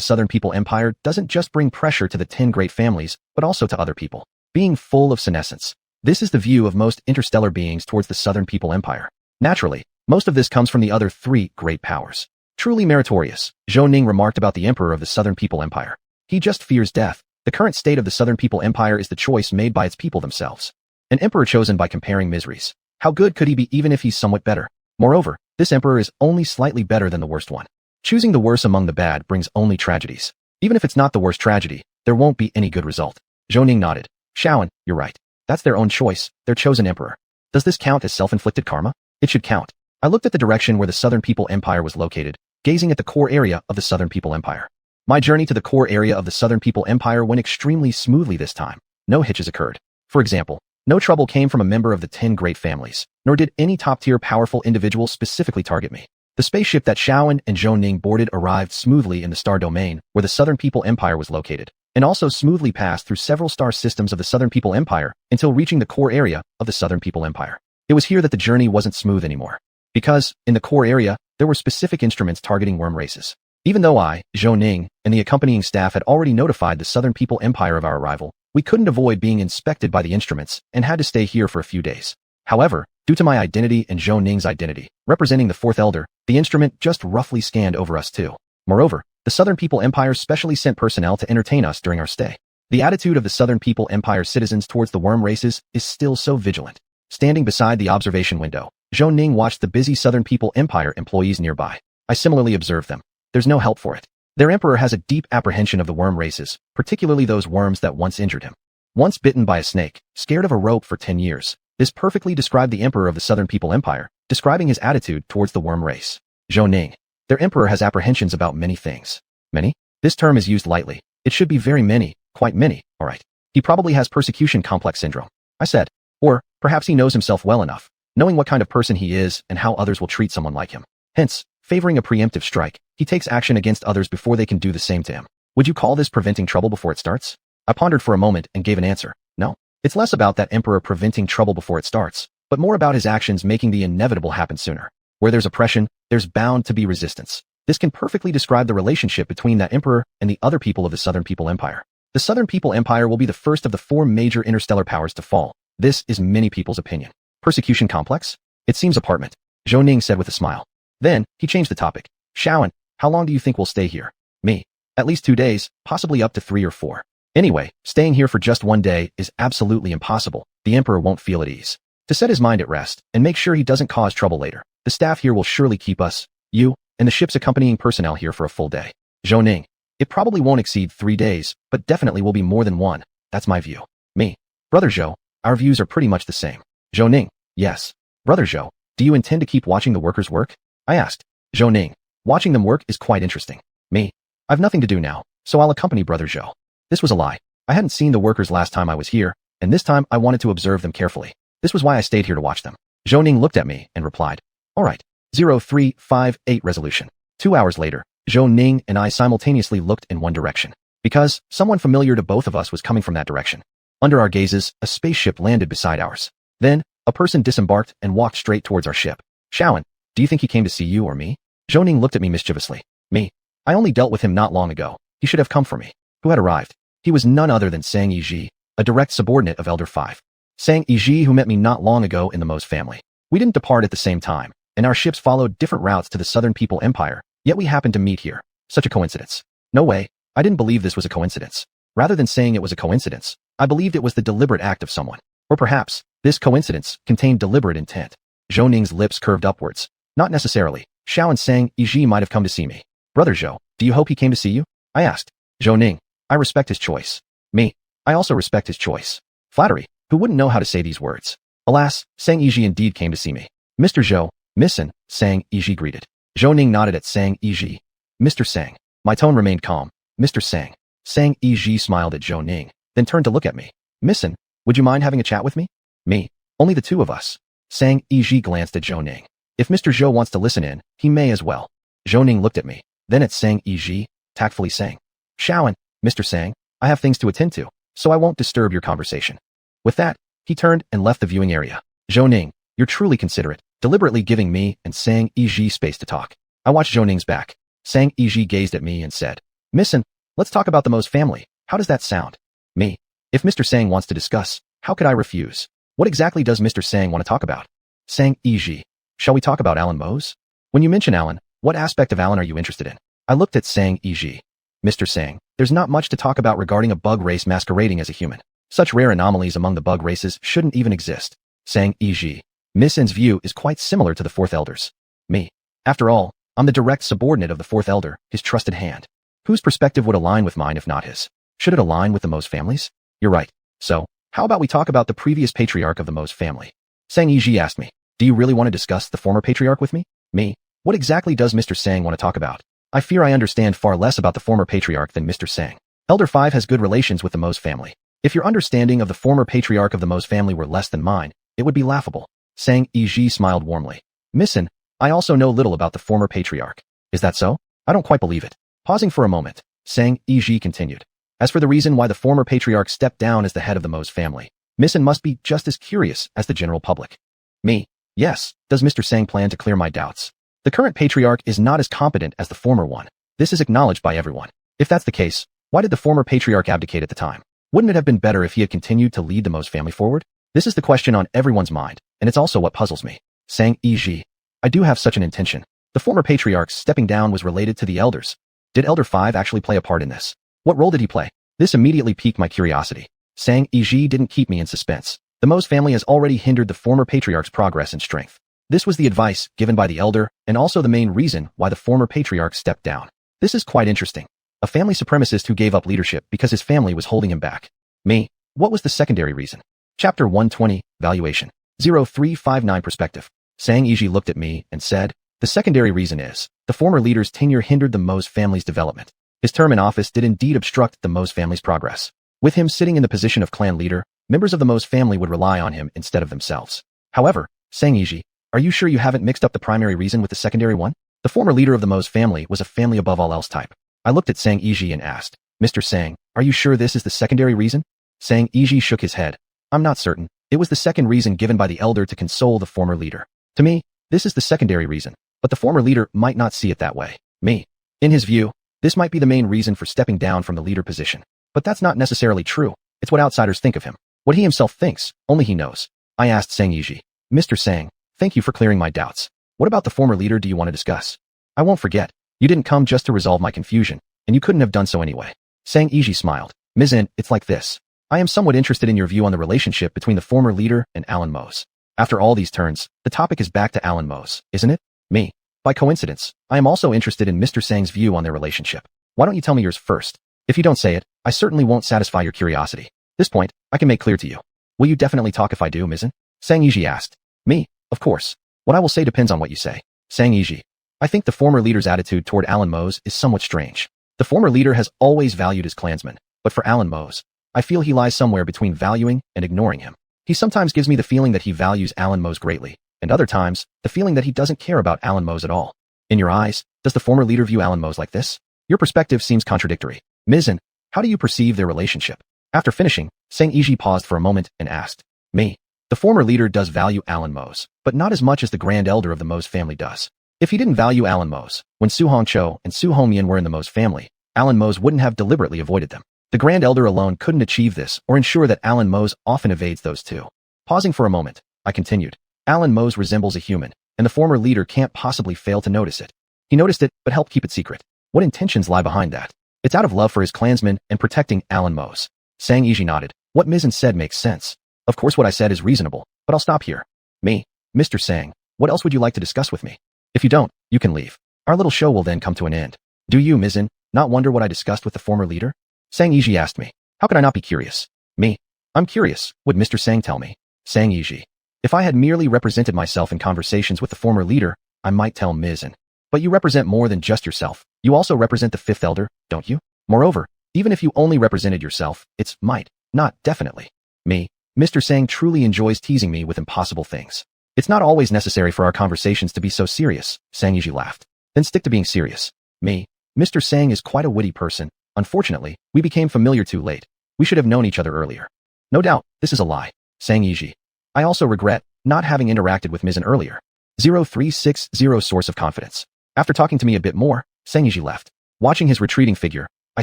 Southern People Empire doesn't just bring pressure to the 10 great families, but also to other people. Being full of senescence. This is the view of most interstellar beings towards the Southern People Empire. Naturally, most of this comes from the other 3 great powers. Truly meritorious, Zhou Ning remarked about the Emperor of the Southern People Empire. He just fears death. The current state of the Southern People Empire is the choice made by its people themselves. An emperor chosen by comparing miseries. How good could he be even if he's somewhat better? Moreover, this emperor is only slightly better than the worst one. Choosing the worst among the bad brings only tragedies. Even if it's not the worst tragedy, there won't be any good result. Zhou Ning nodded. Shaoan, you're right. That's their own choice, their chosen emperor. Does this count as self-inflicted karma? It should count. I looked at the direction where the Southern People Empire was located, gazing at the core area of the Southern People Empire. My journey to the core area of the Southern People Empire went extremely smoothly this time. No hitches occurred. For example, no trouble came from a member of the 10 great families, nor did any top-tier powerful individual specifically target me. The spaceship that Shaoan and Zhou Ning boarded arrived smoothly in the star domain where the Southern People Empire was located, and also smoothly passed through several star systems of the Southern People Empire until reaching the core area of the Southern People Empire. It was here that the journey wasn't smooth anymore. Because, in the core area, there were specific instruments targeting worm races. Even though I, Zhou Ning, and the accompanying staff had already notified the Southern People Empire of our arrival, we couldn't avoid being inspected by the instruments and had to stay here for a few days. However, Due to my identity and Zhou Ning's identity, representing the fourth elder, the instrument just roughly scanned over us too. Moreover, the Southern People Empire specially sent personnel to entertain us during our stay. The attitude of the Southern People Empire citizens towards the worm races is still so vigilant. Standing beside the observation window, Zhou Ning watched the busy Southern People Empire employees nearby. I similarly observed them. There's no help for it. Their emperor has a deep apprehension of the worm races, particularly those worms that once injured him. Once bitten by a snake, scared of a rope for 10 years. This perfectly described the emperor of the Southern People Empire, describing his attitude towards the worm race. Zhou Ning. Their emperor has apprehensions about many things. Many? This term is used lightly. It should be very many, quite many, alright. He probably has persecution complex syndrome, I said. Or, perhaps he knows himself well enough, knowing what kind of person he is and how others will treat someone like him. Hence, favoring a preemptive strike, he takes action against others before they can do the same to him. Would you call this preventing trouble before it starts? I pondered for a moment and gave an answer. No. It's less about that emperor preventing trouble before it starts, but more about his actions making the inevitable happen sooner. Where there's oppression, there's bound to be resistance. This can perfectly describe the relationship between that emperor and the other people of the Southern People Empire. The Southern People Empire will be the first of the 4 major interstellar powers to fall. This is many people's opinion. Persecution complex? It seems apartment, Zhou Ning said with a smile. Then, he changed the topic. Shaoan, how long do you think we'll stay here? Me. At least 2 days, possibly up to 3 or 4. Anyway, staying here for just 1 day is absolutely impossible. The emperor won't feel at ease. To set his mind at rest and make sure he doesn't cause trouble later, the staff here will surely keep us, you, and the ship's accompanying personnel here for a full day. Zhou Ning. It probably won't exceed 3 days, but definitely will be more than 1. That's my view. Me. Brother Zhou, our views are pretty much the same. Zhou Ning. Yes. Brother Zhou, do you intend to keep watching the workers work? I asked. Zhou Ning. Watching them work is quite interesting. Me. I've nothing to do now, so I'll accompany Brother Zhou. This was a lie. I hadn't seen the workers last time I was here, and this time I wanted to observe them carefully. This was why I stayed here to watch them. Zhou Ning looked at me and replied, alright. 0358 resolution. 2 hours later, Zhou Ning and I simultaneously looked in one direction, because someone familiar to both of us was coming from that direction. Under our gazes, a spaceship landed beside ours. Then, a person disembarked and walked straight towards our ship. Shaoan, do you think he came to see you or me? Zhou Ning looked at me mischievously. Me. I only dealt with him not long ago. He should have come for me. Who had arrived? He was none other than Sang Yiji, a direct subordinate of Elder 5. Sang Yiji who met me not long ago in the Mo's family. We didn't depart at the same time, and our ships followed different routes to the Southern People Empire, yet we happened to meet here. Such a coincidence. No way. I didn't believe this was a coincidence. Rather than saying it was a coincidence, I believed it was the deliberate act of someone. Or perhaps, this coincidence contained deliberate intent. Zhou Ning's lips curved upwards. Not necessarily. Xiao and Sang Yiji might have come to see me. Brother Zhou, do you hope he came to see you? I asked. Zhou Ning. I respect his choice. Me. I also respect his choice. Flattery. Who wouldn't know how to say these words? Alas, Sang Yiji indeed came to see me. Mr. Zhou, Missin, Sang Yiji greeted. Zhou Ning nodded at Sang Yiji. Mr. Sang. My tone remained calm. Mr. Sang. Sang Yiji smiled at Zhou Ning, then turned to look at me. Missin, would you mind having a chat with me? Me. Only the two of us. Sang Yiji glanced at Zhou Ning. If Mr. Zhou wants to listen in, he may as well. Zhou Ning looked at me, then at Sang Yiji, tactfully saying, Shaoan, Mr. Sang, I have things to attend to, so I won't disturb your conversation. With that, he turned and left the viewing area. Zhou Ning, you're truly considerate, deliberately giving me and Sang Yiji space to talk. I watched Zhou Ning's back. Sang Yiji gazed at me and said, Missin, let's talk about the Mo's family. How does that sound? Me. If Mr. Sang wants to discuss, how could I refuse? What exactly does Mr. Sang want to talk about? Sang Yiji. Shall we talk about Alan Mo's? When you mention Alan, what aspect of Alan are you interested in? I looked at Sang Yiji. Mr. Sang, there's not much to talk about regarding a bug race masquerading as a human. Such rare anomalies among the bug races shouldn't even exist. Sang Yiji. Missin's view is quite similar to the Fourth Elder's. Me. After all, I'm the direct subordinate of the Fourth Elder, his trusted hand. Whose perspective would align with mine if not his? Should it align with the Mo's families? You're right. So, how about we talk about the previous patriarch of the Mo's family? Sang Yiji asked me, do you really want to discuss the former patriarch with me? Me. What exactly does Mr. Sang want to talk about? I fear I understand far less about the former patriarch than Mr. Sang. Elder 5 has good relations with the Mo's family. If your understanding of the former patriarch of the Mo's family were less than mine, it would be laughable. Sang Yiji smiled warmly. Missin, I also know little about the former patriarch. Is that so? I don't quite believe it. Pausing for a moment, Sang Yiji continued. As for the reason why the former patriarch stepped down as the head of the Mo's family, Missin must be just as curious as the general public. Me. Yes, does Mr. Sang plan to clear my doubts? The current patriarch is not as competent as the former one. This is acknowledged by everyone. If that's the case, why did the former patriarch abdicate at the time? Wouldn't it have been better if he had continued to lead the Mo's family forward? This is the question on everyone's mind. and it's also what puzzles me. Sang Yi. I do have such an intention. The former patriarch's stepping down was related to the elders. Did Elder 5 actually play a part in this? What role did he play? This immediately piqued my curiosity. Sang Yi didn't keep me in suspense. The Mo's family has already hindered the former patriarch's progress and strength. This was the advice given by the elder, and also the main reason why the former patriarch stepped down. This is quite interesting. A family supremacist who gave up leadership because his family was holding him back. Me. What was the secondary reason? Chapter 120, Valuation. 0359 Perspective. Sang Yi looked at me and said, the secondary reason is, the former leader's tenure hindered the Mo's family's development. His term in office did indeed obstruct the Mo's family's progress. With him sitting in the position of clan leader, members of the Mo's family would rely on him instead of themselves. However, Sang Yi, are you sure you haven't mixed up the primary reason with the secondary one? The former leader of the Mo's family was a family above all else type. I looked at Sang Yi and asked, Mr. Sang, are you sure this is the secondary reason? Sang Yi shook his head. I'm not certain. It was the second reason given by the elder to console the former leader. To me, this is the secondary reason, but the former leader might not see it that way. Me. In his view, this might be the main reason for stepping down from the leader position. But that's not necessarily true. It's what outsiders think of him. What he himself thinks, only he knows. I asked Sang Yi. Mr. Sang, thank you for clearing my doubts. What about the former leader do you want to discuss? I won't forget. You didn't come just to resolve my confusion, and you couldn't have done so anyway. Sang Yi smiled. Mizin, it's like this. I am somewhat interested in your view on the relationship between the former leader and Alan Mose. After all these turns, the topic is back to Alan Mose, isn't it? Me. By coincidence, I am also interested in Mr. Sang's view on their relationship. Why don't you tell me yours first? If you don't say it, I certainly won't satisfy your curiosity. This point, I can make clear to you. Will you definitely talk if I do, Mizin? Sang Yi asked. Me, of course. What I will say depends on what you say. Sang Yi. I think the former leader's attitude toward Alan Mose is somewhat strange. The former leader has always valued his clansmen, but for Alan Mose, I feel he lies somewhere between valuing and ignoring him. He sometimes gives me the feeling that he values Alan Mose greatly, and other times, the feeling that he doesn't care about Alan Mose at all. In your eyes, does the former leader view Alan Mose like this? Your perspective seems contradictory. Mizin, how do you perceive their relationship? After finishing, Sang Yi paused for a moment and asked, Me. The former leader does value Alan Mose, but not as much as the grand elder of the Mose family does. If he didn't value Alan Mose, when Su Hongqiu and Su Hongmian were in the Mose family, Alan Mose wouldn't have deliberately avoided them. The grand elder alone couldn't achieve this or ensure that Alan Mose often evades those two. Pausing for a moment, I continued. Alan Mose resembles a human, and the former leader can't possibly fail to notice it. He noticed it, but helped keep it secret. What intentions lie behind that? It's out of love for his clansmen and protecting Alan Mose. Sang Yi nodded. What Mizin said makes sense. Of course what I said is reasonable, but I'll stop here. Me. Mr. Sang, what else would you like to discuss with me? If you don't, you can leave. Our little show will then come to an end. Do you, Mizin, not wonder what I discussed with the former leader? Sang Yi asked me. How could I not be curious? Me. I'm curious. Would Mr. Sang tell me? Sang Yi. If I had merely represented myself in conversations with the former leader, I might tell Mizin. But you represent more than just yourself. You also represent the fifth elder, don't you? Moreover, even if you only represented yourself, it's might, not definitely. Me. Mr. Sang truly enjoys teasing me with impossible things. It's not always necessary for our conversations to be so serious, Sang Yi laughed. Then stick to being serious. Me. Mr. Sang is quite a witty person. Unfortunately, we became familiar too late. We should have known each other earlier. No doubt, this is a lie. Sang Yi. I also regret not having interacted with Mizin earlier. 0360 Source of confidence. After talking to me a bit more, Sang Yi left. Watching his retreating figure, I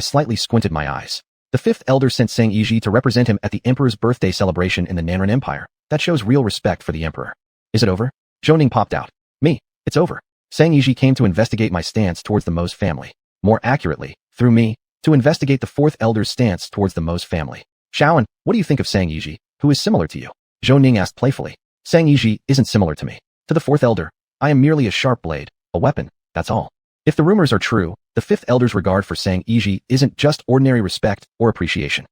slightly squinted my eyes. The fifth elder sent Sang Yi to represent him at the emperor's birthday celebration in the Nanren Empire. That shows real respect for the emperor. Is it over? Zhou Ning popped out. Me. It's over. Sang Yi came to investigate my stance towards the Mose family. More accurately, through me, to investigate the fourth elder's stance towards the Mose family. Shaoan, what do you think of Sang Yi, who is similar to you? Zhou Ning asked playfully. Sang Yi isn't similar to me. To the fourth elder, I am merely a sharp blade, a weapon, that's all. If the rumors are true, the fifth elder's regard for Sang Yi isn't just ordinary respect or appreciation.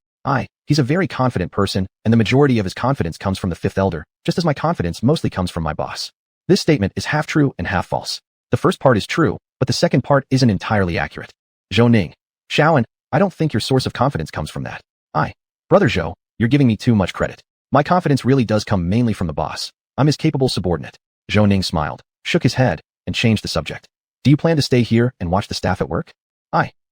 He's a very confident person, and the majority of his confidence comes from the fifth elder, just as my confidence mostly comes from my boss. This statement is half true and half false. The first part is true, but the second part isn't entirely accurate. Zhou Ning. Shaoan, I don't think your source of confidence comes from that. Brother Zhou, you're giving me too much credit. My confidence really does come mainly from the boss. I'm his capable subordinate. Zhou Ning smiled, shook his head, and changed the subject. Do you plan to stay here and watch the staff at work?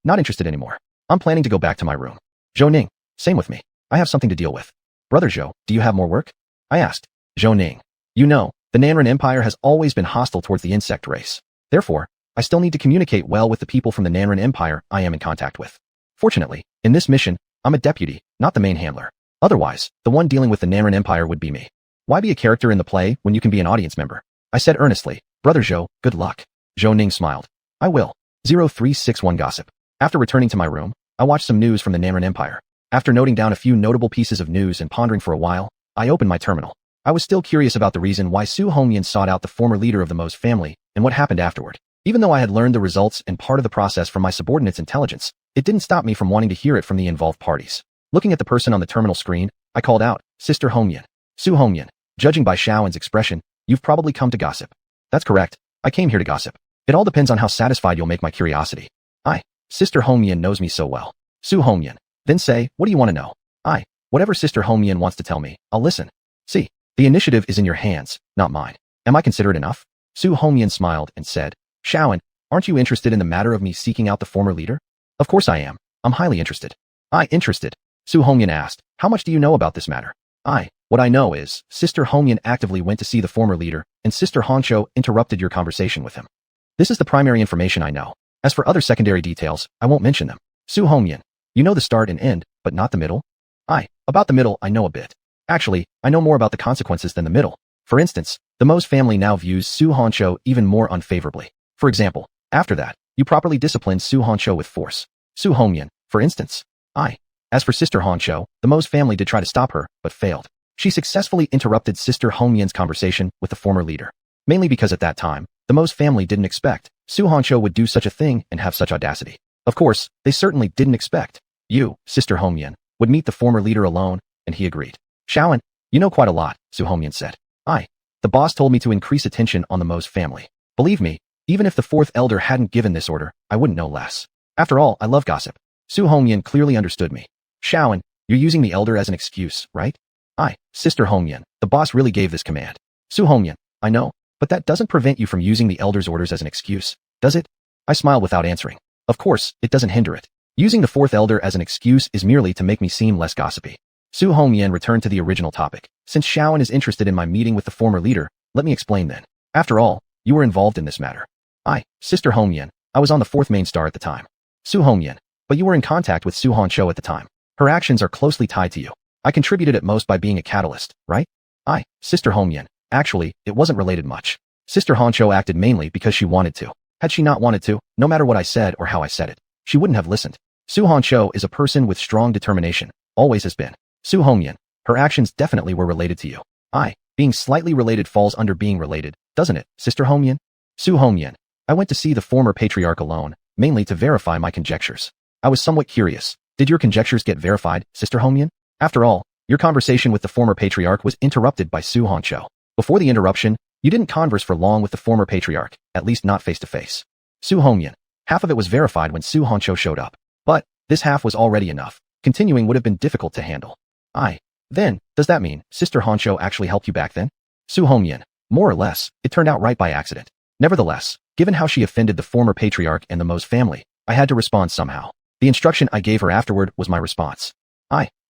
Not interested anymore. I'm planning to go back to my room. Zhou Ning, same with me. I have something to deal with. Brother Zhou, do you have more work? I asked. Zhou Ning. You know, the Nanren Empire has always been hostile towards the insect race. Therefore, I still need to communicate well with the people from the Nanren Empire I am in contact with. Fortunately, in this mission, I'm a deputy, not the main handler. Otherwise, the one dealing with the Nanren Empire would be me. Why be a character in the play when you can be an audience member? I said earnestly. Brother Zhou, good luck. Zhou Ning smiled. I will. 0361 Gossip. After returning to my room, I watched some news from the Namran Empire. After noting down a few notable pieces of news and pondering for a while, I opened my terminal. I was still curious about the reason why Su Hongyan sought out the former leader of the Mo's family and what happened afterward. Even though I had learned the results and part of the process from my subordinate's intelligence, it didn't stop me from wanting to hear it from the involved parties. Looking at the person on the terminal screen, I called out, Sister Hongyan. Su Hongyan. Judging by Xiaowen's expression, you've probably come to gossip. That's correct. I came here to gossip. It all depends on how satisfied you'll make my curiosity. Sister Hongyan knows me so well. Su Hongyan. Then say, what do you want to know? Whatever Sister Hongyan wants to tell me, I'll listen. See, the initiative is in your hands, not mine. Am I considerate enough? Su Hongyan smiled and said, Xiaowen, aren't you interested in the matter of me seeking out the former leader? Of course I am. I'm highly interested. Interested? Su Hongyan asked, how much do you know about this matter? What I know is, Sister Hongyan actively went to see the former leader, and Sister Honcho interrupted your conversation with him. This is the primary information I know. As for other secondary details, I won't mention them. Su Hongyan, you know the start and end, but not the middle? About the middle, I know a bit. Actually, I know more about the consequences than the middle. For instance, the Mo's family now views Su Honcho even more unfavorably. For example, after that, you properly disciplined Su Honcho with force. Su Hongyan, for instance. As for Sister Honcho, the Mo's family did try to stop her, but failed. She successfully interrupted Sister Hongyan's conversation with the former leader. Mainly because at that time, the Mo's family didn't expect Su Honcho would do such a thing and have such audacity. Of course, they certainly didn't expect you, Sister Hongyan, would meet the former leader alone, and he agreed. Xiaowen, you know quite a lot, Su Hongyan said. The boss told me to increase attention on the Mo's family. Believe me, even if the fourth elder hadn't given this order, I wouldn't know less. After all, I love gossip. Su Hongyan clearly understood me. Xiaowen, you're using the elder as an excuse, right? Sister Hongyan, the boss really gave this command. Su Hongyan, I know, but that doesn't prevent you from using the elder's orders as an excuse, does it? I smiled without answering. Of course, it doesn't hinder it. Using the fourth elder as an excuse is merely to make me seem less gossipy. Su Hongyan returned to the original topic. Since Xiaowen is interested in my meeting with the former leader, let me explain then. After all, you were involved in this matter. Sister Hongyan, I was on the fourth main star at the time. Su Hongyan, but you were in contact with Su Honcho at the time. Her actions are closely tied to you. I contributed at most by being a catalyst, right? Sister Hongyan, actually, it wasn't related much. Sister Honcho acted mainly because she wanted to. Had she not wanted to, no matter what I said or how I said it, she wouldn't have listened. Su Honcho is a person with strong determination, always has been. Su Hongyan, her actions definitely were related to you. Being slightly related falls under being related, doesn't it, Sister Hongyan? Su Hongyan, I went to see the former patriarch alone, mainly to verify my conjectures. I was somewhat curious. Did your conjectures get verified, Sister Hongyan? After all, your conversation with the former patriarch was interrupted by Su Honcho. Before the interruption, you didn't converse for long with the former patriarch, at least not face to face. Su Hongyan, half of it was verified when Su Honcho showed up. But, this half was already enough. Continuing would have been difficult to handle. Then, does that mean Sister Honcho actually helped you back then? Su Hongyan, more or less, it turned out right by accident. Nevertheless, given how she offended the former patriarch and the Mo's family, I had to respond somehow. The instruction I gave her afterward was my response.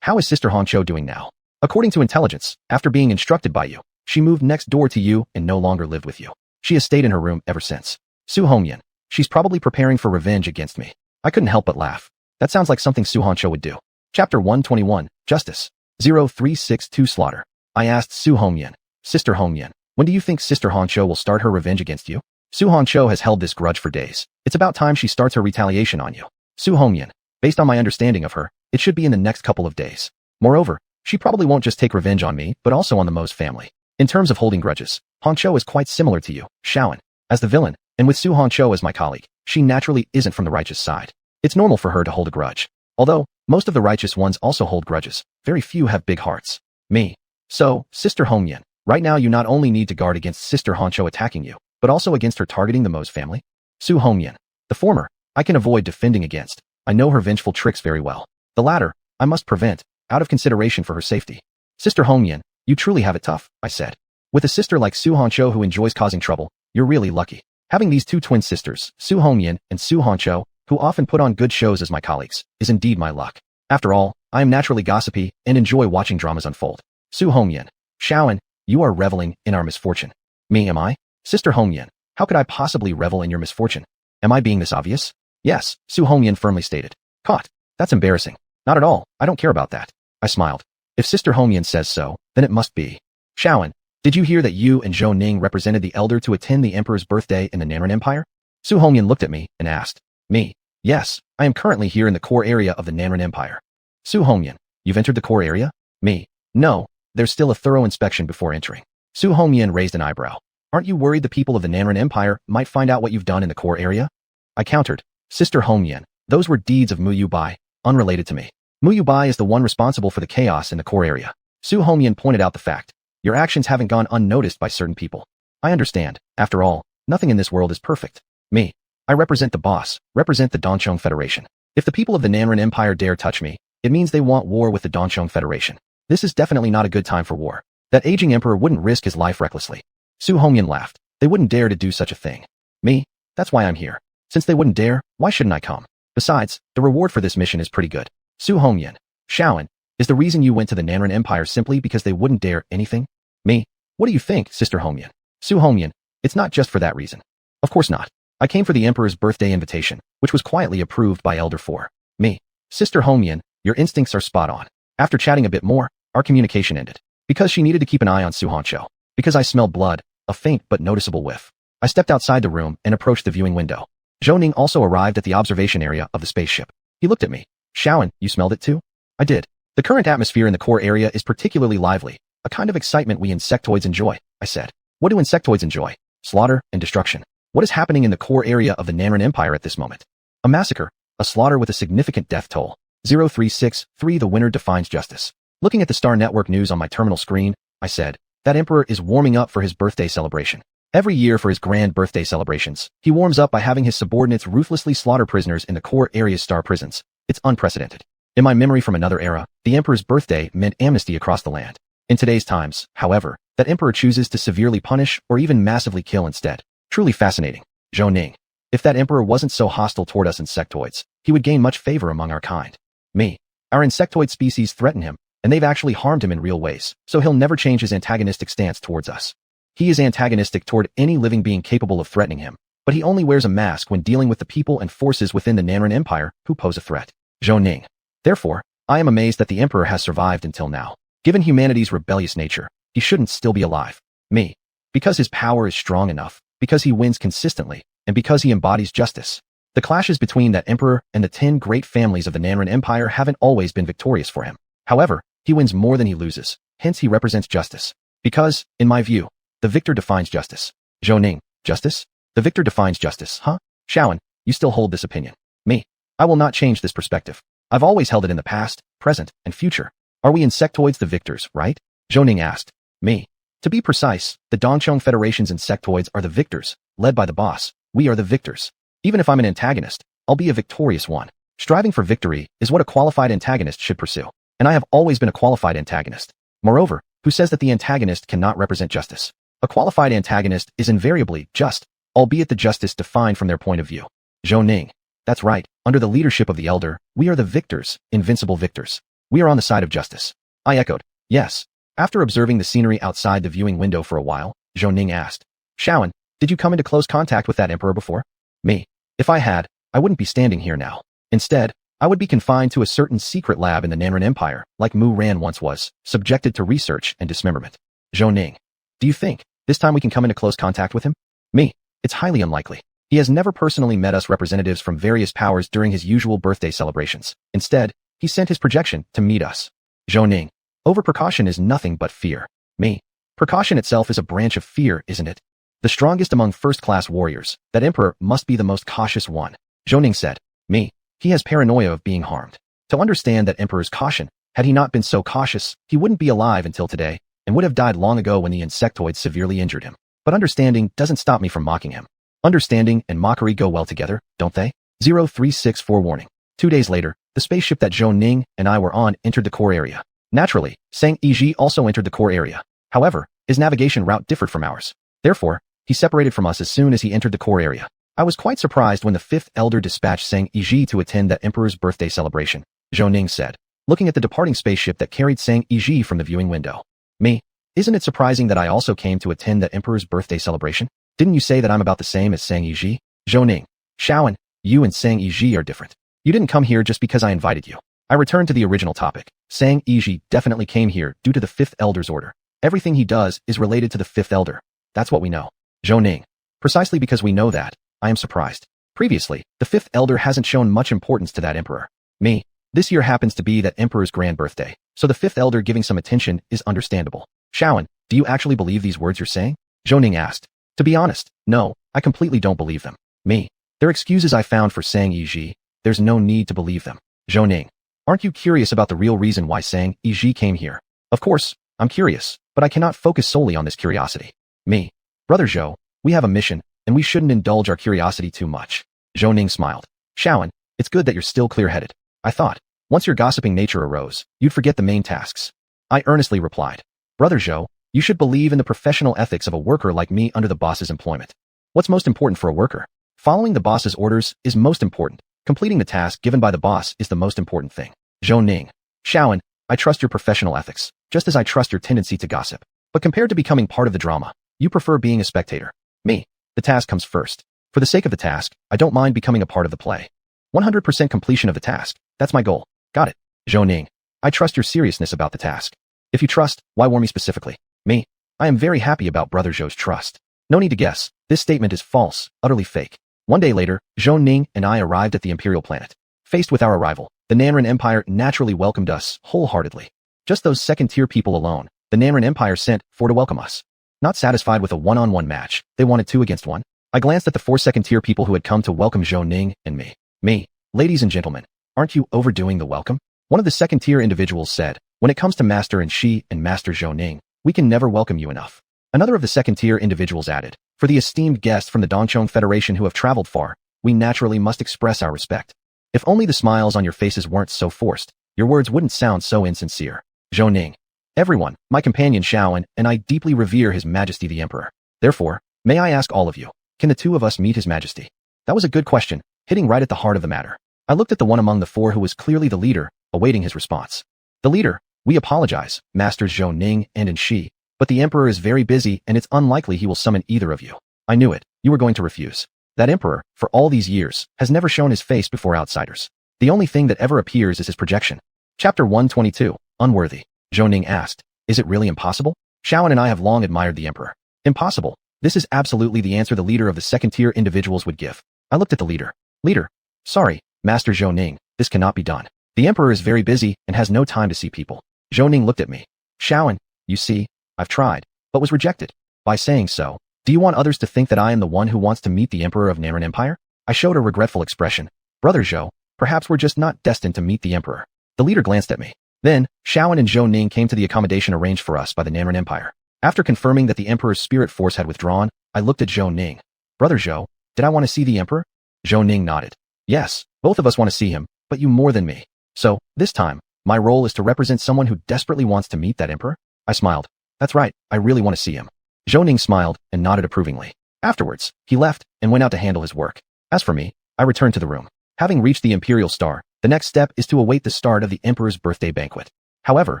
How is Sister Honcho doing now? According to intelligence, after being instructed by you, she moved next door to you and no longer lived with you. She has stayed in her room ever since. Su Hongyan, she's probably preparing for revenge against me. I couldn't help but laugh. That sounds like something Su Honcho would do. Chapter 121, Justice. 0362 Slaughter. I asked Su Hongyan, Sister Hongyan, when do you think Sister Honcho will start her revenge against you? Su Honcho has held this grudge for days. It's about time she starts her retaliation on you. Su Hongyan, based on my understanding of her, it should be in the next couple of days. Moreover, she probably won't just take revenge on me, but also on the Mo's family. In terms of holding grudges, Honcho is quite similar to you, Xiaowen, as the villain, and with Su Honcho as my colleague, she naturally isn't from the righteous side. It's normal for her to hold a grudge. Although, most of the righteous ones also hold grudges, very few have big hearts. Me. So, Sister Hongyan, right now you not only need to guard against Sister Honcho attacking you, but also against her targeting the Mo's family? Su Hongyan. The former, I can avoid defending against. I know her vengeful tricks very well. The latter, I must prevent, out of consideration for her safety. Sister Hongyan, you truly have it tough, I said. With a sister like Su Honcho who enjoys causing trouble, you're really lucky. Having these two twin sisters, Su Hongyan and Su Honcho, who often put on good shows as my colleagues, is indeed my luck. After all, I am naturally gossipy and enjoy watching dramas unfold. Su Hongyan, Xiaowen, you are reveling in our misfortune. Me, am I? Sister Hongyan, how could I possibly revel in your misfortune? Am I being this obvious? Yes, Su Hongyan firmly stated. Caught. That's embarrassing. Not at all, I don't care about that. I smiled. If Sister Hongyan says so, then it must be. Shaoan, did you hear that you and Zhou Ning represented the elder to attend the emperor's birthday in the Nanren Empire? Su Hongyan looked at me and asked. Me. Yes, I am currently here in the core area of the Nanren Empire. Su Hongyan, you've entered the core area? Me. No, there's still a thorough inspection before entering. Su Hongyan raised an eyebrow. Aren't you worried the people of the Nanren Empire might find out what you've done in the core area? I countered. Sister Hongyan, those were deeds of Mu Yu Bai, unrelated to me. Mu Yu Bai is the one responsible for the chaos in the core area. Su Hongyan pointed out the fact. Your actions haven't gone unnoticed by certain people. I understand. After all, nothing in this world is perfect. Me. I represent the boss, represent the Donchong Federation. If the people of the Nanren Empire dare touch me, it means they want war with the Donchong Federation. This is definitely not a good time for war. That aging emperor wouldn't risk his life recklessly. Su Hongyan laughed. They wouldn't dare to do such a thing. Me? That's why I'm here. Since they wouldn't dare, why shouldn't I come? Besides, the reward for this mission is pretty good. Su Hongyan. Shaoan, is the reason you went to the Nanren Empire simply because they wouldn't dare anything? Me? What do you think, Sister Hongyan? Su Hongyan, it's not just for that reason. Of course not. I came for the Emperor's birthday invitation, which was quietly approved by Elder 4. Me. Sister Hongyan, your instincts are spot on. After chatting a bit more, our communication ended. Because she needed to keep an eye on Su Hongqiu. Because I smelled blood, a faint but noticeable whiff. I stepped outside the room and approached the viewing window. Zhou Ning also arrived at the observation area of the spaceship. He looked at me. Shaoan, you smelled it too? I did. The current atmosphere in the core area is particularly lively, a kind of excitement we insectoids enjoy, I said. What do insectoids enjoy? Slaughter and destruction. What is happening in the core area of the Nanren Empire at this moment? A massacre, a slaughter with a significant death toll. 0363 The winner defines justice. Looking at the Star Network news on my terminal screen, I said, that emperor is warming up for his birthday celebration. Every year for his grand birthday celebrations, he warms up by having his subordinates ruthlessly slaughter prisoners in the core area's star prisons. It's unprecedented. In my memory from another era, the emperor's birthday meant amnesty across the land. In today's times, however, that emperor chooses to severely punish or even massively kill instead. Truly fascinating. Zhou Ning. If that emperor wasn't so hostile toward us insectoids, he would gain much favor among our kind. Me. Our insectoid species threaten him, and they've actually harmed him in real ways, so he'll never change his antagonistic stance towards us. He is antagonistic toward any living being capable of threatening him, but he only wears a mask when dealing with the people and forces within the Nanren Empire who pose a threat. Zhou Ning. Therefore, I am amazed that the emperor has survived until now. Given humanity's rebellious nature, he shouldn't still be alive. Me. Because his power is strong enough, because he wins consistently, and because he embodies justice. The clashes between that emperor and the 10 great families of the Nanren Empire haven't always been victorious for him. However, he wins more than he loses, hence he represents justice. Because, in my view, the victor defines justice. Zhou Ning. Justice? The victor defines justice, huh? Shaoan, you still hold this opinion. Me. I will not change this perspective. I've always held it in the past, present, and future. Are we insectoids the victors, right? Zhou Ning asked. Me. To be precise, the Donchong Federation's insectoids are the victors, led by the boss. We are the victors. Even if I'm an antagonist, I'll be a victorious one. Striving for victory is what a qualified antagonist should pursue. And I have always been a qualified antagonist. Moreover, who says that the antagonist cannot represent justice? A qualified antagonist is invariably just, albeit the justice defined from their point of view. Zhou Ning. That's right, under the leadership of the Elder, we are the victors, invincible victors. We are on the side of justice. I echoed, yes. After observing the scenery outside the viewing window for a while, Zhou Ning asked, Shaoan, did you come into close contact with that emperor before? Me. If I had, I wouldn't be standing here now. Instead, I would be confined to a certain secret lab in the Nanren Empire, like Mu Ran once was, subjected to research and dismemberment. Zhou Ning. Do you think, this time we can come into close contact with him? Me. It's highly unlikely. He has never personally met us representatives from various powers during his usual birthday celebrations. Instead, he sent his projection to meet us. Zhou Ning. Over-precaution is nothing but fear. Me. Precaution itself is a branch of fear, isn't it? The strongest among first-class warriors, that emperor must be the most cautious one. Zhou Ning said. Me. He has paranoia of being harmed. To understand that emperor's caution, had he not been so cautious, he wouldn't be alive until today, and would have died long ago when the insectoid severely injured him. But understanding doesn't stop me from mocking him. Understanding and mockery go well together, don't they? 0364 Warning. 2 days later, the spaceship that Zhou Ning and I were on entered the core area. Naturally, Sang Yiji also entered the core area. However, his navigation route differed from ours. Therefore, he separated from us as soon as he entered the core area. I was quite surprised when the 5th Elder dispatched Sang Yiji to attend that emperor's birthday celebration, Zhou Ning said, looking at the departing spaceship that carried Sang Yiji from the viewing window. Me. Isn't it surprising that I also came to attend that emperor's birthday celebration? Didn't you say that I'm about the same as Sang Yiji? Zhou Ning. Shaoan, you and Sang Yiji are different. You didn't come here just because I invited you. I returned to the original topic. Sang Yiji definitely came here due to the 5th Elder's order. Everything he does is related to the fifth elder. That's what we know. Zhou Ning. Precisely because we know that, I am surprised. Previously, the fifth elder hasn't shown much importance to that emperor. Me. This year happens to be that emperor's grand birthday, so the fifth elder giving some attention is understandable. Shaoan, do you actually believe these words you're saying? Zhou Ning asked. To be honest, no, I completely don't believe them. Me. They're excuses I found for saying Yi. There's no need to believe them. Zhou Ning. Aren't you curious about the real reason why Sang Yi came here? Of course, I'm curious, but I cannot focus solely on this curiosity. Me. Brother Zhou, we have a mission, and we shouldn't indulge our curiosity too much. Zhou Ning smiled. Shaoan, it's good that you're still clear-headed. I thought, once your gossiping nature arose, you'd forget the main tasks. I earnestly replied. Brother Zhou, you should believe in the professional ethics of a worker like me under the boss's employment. What's most important for a worker? Following the boss's orders is most important. Completing the task given by the boss is the most important thing. Zhou Ning. Shaoan, I trust your professional ethics, just as I trust your tendency to gossip. But compared to becoming part of the drama, you prefer being a spectator. Me. The task comes first. For the sake of the task, I don't mind becoming a part of the play. 100% completion of the task. That's my goal. Got it. Zhou Ning. I trust your seriousness about the task. If you trust, why warn me specifically? Me. I am very happy about Brother Zhou's trust. No need to guess. This statement is false, utterly fake. One day later, Zhou Ning and I arrived at the Imperial planet. Faced with our arrival, the Nanren Empire naturally welcomed us wholeheartedly. Just those second-tier people alone, the Nanren Empire sent for to welcome us. Not satisfied with a one-on-one match, they wanted 2 against 1. I glanced at the 4 second-tier people who had come to welcome Zhou Ning and me. Me. Ladies and gentlemen, aren't you overdoing the welcome? One of the second-tier individuals said, when it comes to Master and Shi and Master Zhou Ning, we can never welcome you enough. Another of the second-tier individuals added, for the esteemed guests from the Dongchong Federation who have traveled far, we naturally must express our respect. If only the smiles on your faces weren't so forced, your words wouldn't sound so insincere. Zhou Ning. Everyone, my companion Shaoan, and I deeply revere His Majesty the Emperor. Therefore, may I ask all of you, can the 2 of us meet His Majesty? That was a good question, hitting right at the heart of the matter. I looked at the one among the 4 who was clearly the leader, awaiting his response. The leader, we apologize, Masters Zhou Ning and Shi, but the Emperor is very busy and it's unlikely he will summon either of you. I knew it, you were going to refuse. That Emperor, for all these years, has never shown his face before outsiders. The only thing that ever appears is his projection. Chapter 122, Unworthy. Zhou Ning asked, is it really impossible? Shaoan and I have long admired the Emperor. Impossible. This is absolutely the answer the leader of the second-tier individuals would give. I looked at the leader. Leader. Sorry, Master Zhou Ning, this cannot be done. The Emperor is very busy and has no time to see people. Zhou Ning looked at me. Shaoan, you see, I've tried, but was rejected. By saying so, do you want others to think that I am the one who wants to meet the Emperor of Nanren Empire? I showed a regretful expression. Brother Zhou, perhaps we're just not destined to meet the Emperor. The leader glanced at me. Then, Shaoan and Zhou Ning came to the accommodation arranged for us by the Nanren Empire. After confirming that the Emperor's spirit force had withdrawn, I looked at Zhou Ning. Brother Zhou, did I want to see the Emperor? Zhou Ning nodded. Yes, both of us want to see him, but you more than me. So, this time, my role is to represent someone who desperately wants to meet that Emperor? I smiled. That's right, I really want to see him. Zhou Ning smiled and nodded approvingly. Afterwards, he left and went out to handle his work. As for me, I returned to the room. Having reached the Imperial Star, the next step is to await the start of the Emperor's birthday banquet. However,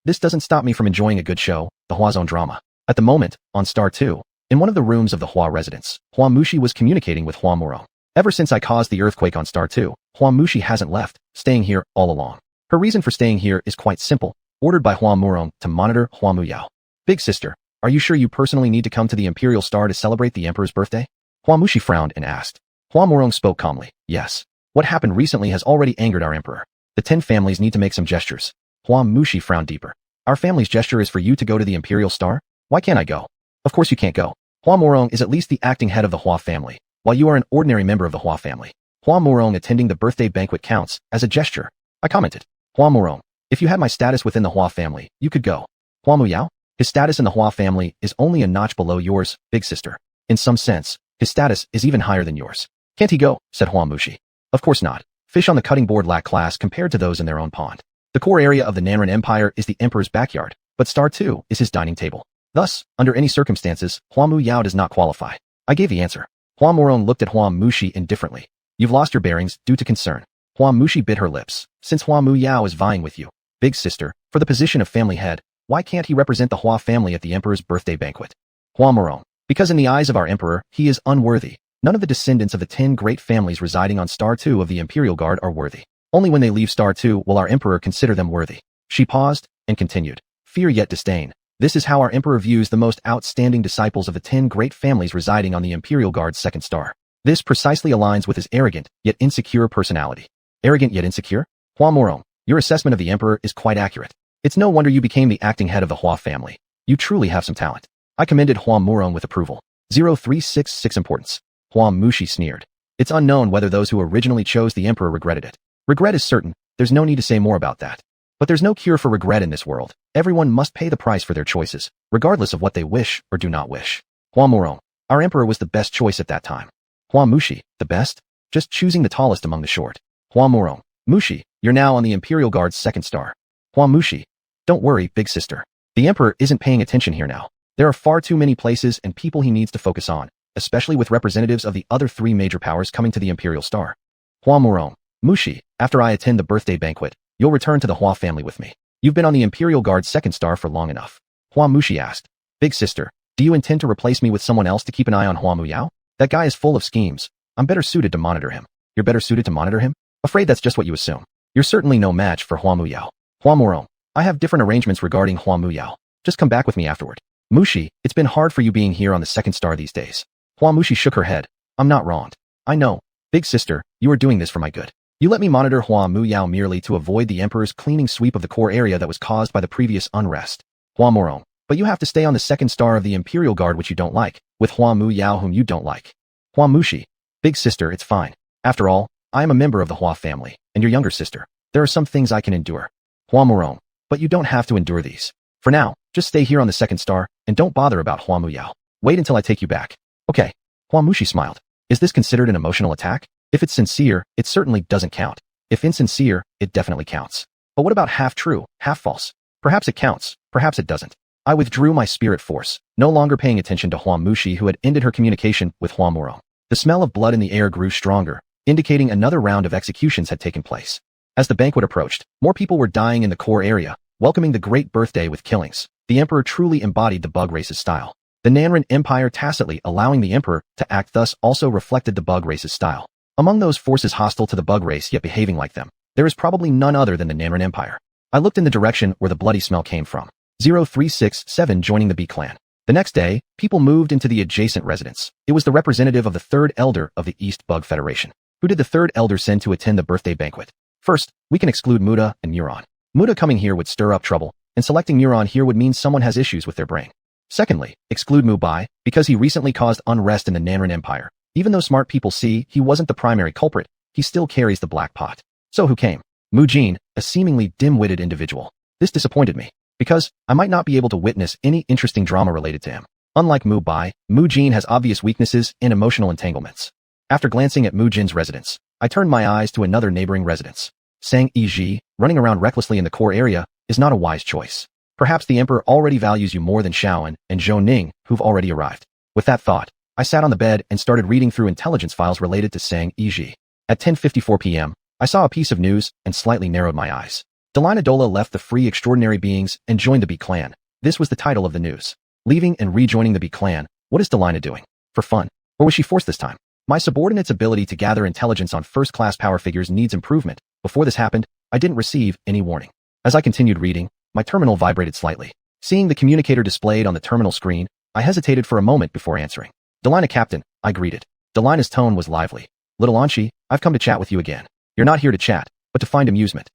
this doesn't stop me from enjoying a good show, the Hua Zone drama. At the moment, on Star 2, in one of the rooms of the Hua residence, Hua Mushi was communicating with Hua Murong. Ever since I caused the earthquake on Star 2, Hua Mushi hasn't left, staying here all along. Her reason for staying here is quite simple, ordered by Hua Murong to monitor Hua Muyao. Big sister, are you sure you personally need to come to the Imperial Star to celebrate the Emperor's birthday? Hua Mushi frowned and asked. Hua Murong spoke calmly. Yes. What happened recently has already angered our Emperor. The 10 families need to make some gestures. Hua Mushi frowned deeper. Our family's gesture is for you to go to the Imperial Star? Why can't I go? Of course you can't go. Hua Murong is at least the acting head of the Hua family, while you are an ordinary member of the Hua family. Hua Murong attending the birthday banquet counts as a gesture. I commented. Hua Murong, if you had my status within the Hua family, you could go. Hua Muyao? His status in the Hua family is only a notch below yours, big sister. In some sense, his status is even higher than yours. Can't he go? Said Hua Mushi. Of course not. Fish on the cutting board lack class compared to those in their own pond. The core area of the Nanren Empire is the Emperor's backyard, but Star 2 is his dining table. Thus, under any circumstances, Hua Muyao does not qualify. I gave the answer. Hua Murong looked at Hua Mushi indifferently. You've lost your bearings due to concern. Hua Mushi bit her lips. Since Hua Muyao is vying with you, big sister, for the position of family head, why can't he represent the Hua family at the Emperor's birthday banquet? Hua Murong. Because in the eyes of our Emperor, he is unworthy. None of the descendants of the 10 great families residing on Star 2 of the Imperial Guard are worthy. Only when they leave Star 2 will our Emperor consider them worthy. She paused and continued. Fear yet disdain. This is how our emperor views the most outstanding disciples of the 10 great families residing on the Imperial Guard's second star. This precisely aligns with his arrogant, yet insecure personality. Arrogant yet insecure? Hua Morong, your assessment of the emperor is quite accurate. It's no wonder you became the acting head of the Hua family. You truly have some talent. I commended Hua Morong with approval. 0366 Importance. Hua Mushi sneered. It's unknown whether those who originally chose the emperor regretted it. Regret is certain, there's no need to say more about that. But there's no cure for regret in this world. Everyone must pay the price for their choices, regardless of what they wish or do not wish. Hua Morong, our emperor was the best choice at that time. Hua Mushi, the best? Just choosing the tallest among the short. Hua Morong, Mushi, you're now on the Imperial Guard's second star. Hua Mushi, don't worry, big sister. The emperor isn't paying attention here now. There are far too many places and people he needs to focus on, especially with representatives of the other 3 major powers coming to the Imperial Star. Hua Morong, Mushi, after I attend the birthday banquet, you'll return to the Hua family with me. You've been on the Imperial Guard's second star for long enough. Hua Mushi asked. Big sister, do you intend to replace me with someone else to keep an eye on Hua Muyao? That guy is full of schemes. I'm better suited to monitor him. You're better suited to monitor him? Afraid that's just what you assume. You're certainly no match for Hua Muyao. Hua Morong, I have different arrangements regarding Hua Muyao. Just come back with me afterward. Mushi, it's been hard for you being here on the second star these days. Hua Mushi shook her head. I'm not wronged. I know. Big sister, you are doing this for my good. You let me monitor Hua Muyao merely to avoid the emperor's cleaning sweep of the core area that was caused by the previous unrest. Hua Morong, but you have to stay on the second star of the Imperial Guard which you don't like, with Hua Muyao whom you don't like. Hua Mushi, big sister, it's fine. After all, I am a member of the Hua family, and your younger sister. There are some things I can endure. Hua Morong, but you don't have to endure these. For now, just stay here on the second star, and don't bother about Hua Muyao. Wait until I take you back. Okay. Hua Mushi smiled. Is this considered an emotional attack? If it's sincere, it certainly doesn't count. If insincere, it definitely counts. But what about half true, half false? Perhaps it counts, perhaps it doesn't. I withdrew my spirit force, no longer paying attention to Hua Mushi who had ended her communication with Hua Morong. The smell of blood in the air grew stronger, indicating another round of executions had taken place. As the banquet approached, more people were dying in the core area, welcoming the great birthday with killings. The emperor truly embodied the bug race's style. The Nanren Empire tacitly allowing the emperor to act thus also reflected the bug race's style. Among those forces hostile to the bug race yet behaving like them, there is probably none other than the Nanren Empire. I looked in the direction where the bloody smell came from. 0367 joining the B clan. The next day, people moved into the adjacent residence. It was the representative of the third elder of the East Bug Federation. Who did the third elder send to attend the birthday banquet? First, we can exclude Muda and Neuron. Muda coming here would stir up trouble, and selecting Neuron here would mean someone has issues with their brain. Secondly, exclude Mubai, because he recently caused unrest in the Nanren Empire. Even though smart people see he wasn't the primary culprit, he still carries the black pot. So who came? Mu Jin, a seemingly dim-witted individual. This disappointed me, because I might not be able to witness any interesting drama related to him. Unlike Mu Bai, Mu Jin has obvious weaknesses and emotional entanglements. After glancing at Mu Jin's residence, I turned my eyes to another neighboring residence. Sang Yi, running around recklessly in the core area, is not a wise choice. Perhaps the emperor already values you more than Shaoan and Zhou Ning, who've already arrived. With that thought, I sat on the bed and started reading through intelligence files related to Sang Yi. At 10:54 p.m., I saw a piece of news and slightly narrowed my eyes. Delina Dola left the Free Extraordinary Beings and joined the B clan. This was the title of the news. Leaving and rejoining the B clan, what is Delina doing? For fun? Or was she forced this time? My subordinate's ability to gather intelligence on first-class power figures needs improvement. Before this happened, I didn't receive any warning. As I continued reading, my terminal vibrated slightly. Seeing the communicator displayed on the terminal screen, I hesitated for a moment before answering. Delina Captain, I greeted. Delina's tone was lively. Little Anshi, I've come to chat with you again. You're not here to chat, but to find amusement.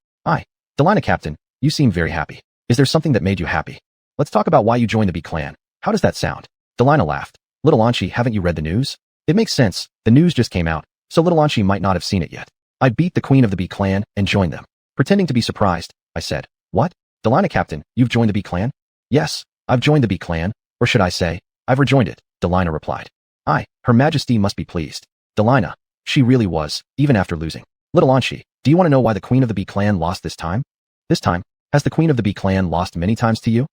Delina Captain, you seem very happy. Is there something that made you happy? Let's talk about why you joined the B clan. How does that sound? Delina laughed. Little Anshi, haven't you read the news? It makes sense. The news just came out, so little Anshi might not have seen it yet. I beat the queen of the B clan and joined them. Pretending to be surprised, I said, what? Delina Captain, you've joined the B clan? Yes, I've joined the B clan, or should I say, I've rejoined it, Delina replied. Her Majesty must be pleased. Delina, she really was, even after losing. Little Anshi, do you want to know why the queen of the B clan lost this time? This time? Has the queen of the B clan lost many times to you?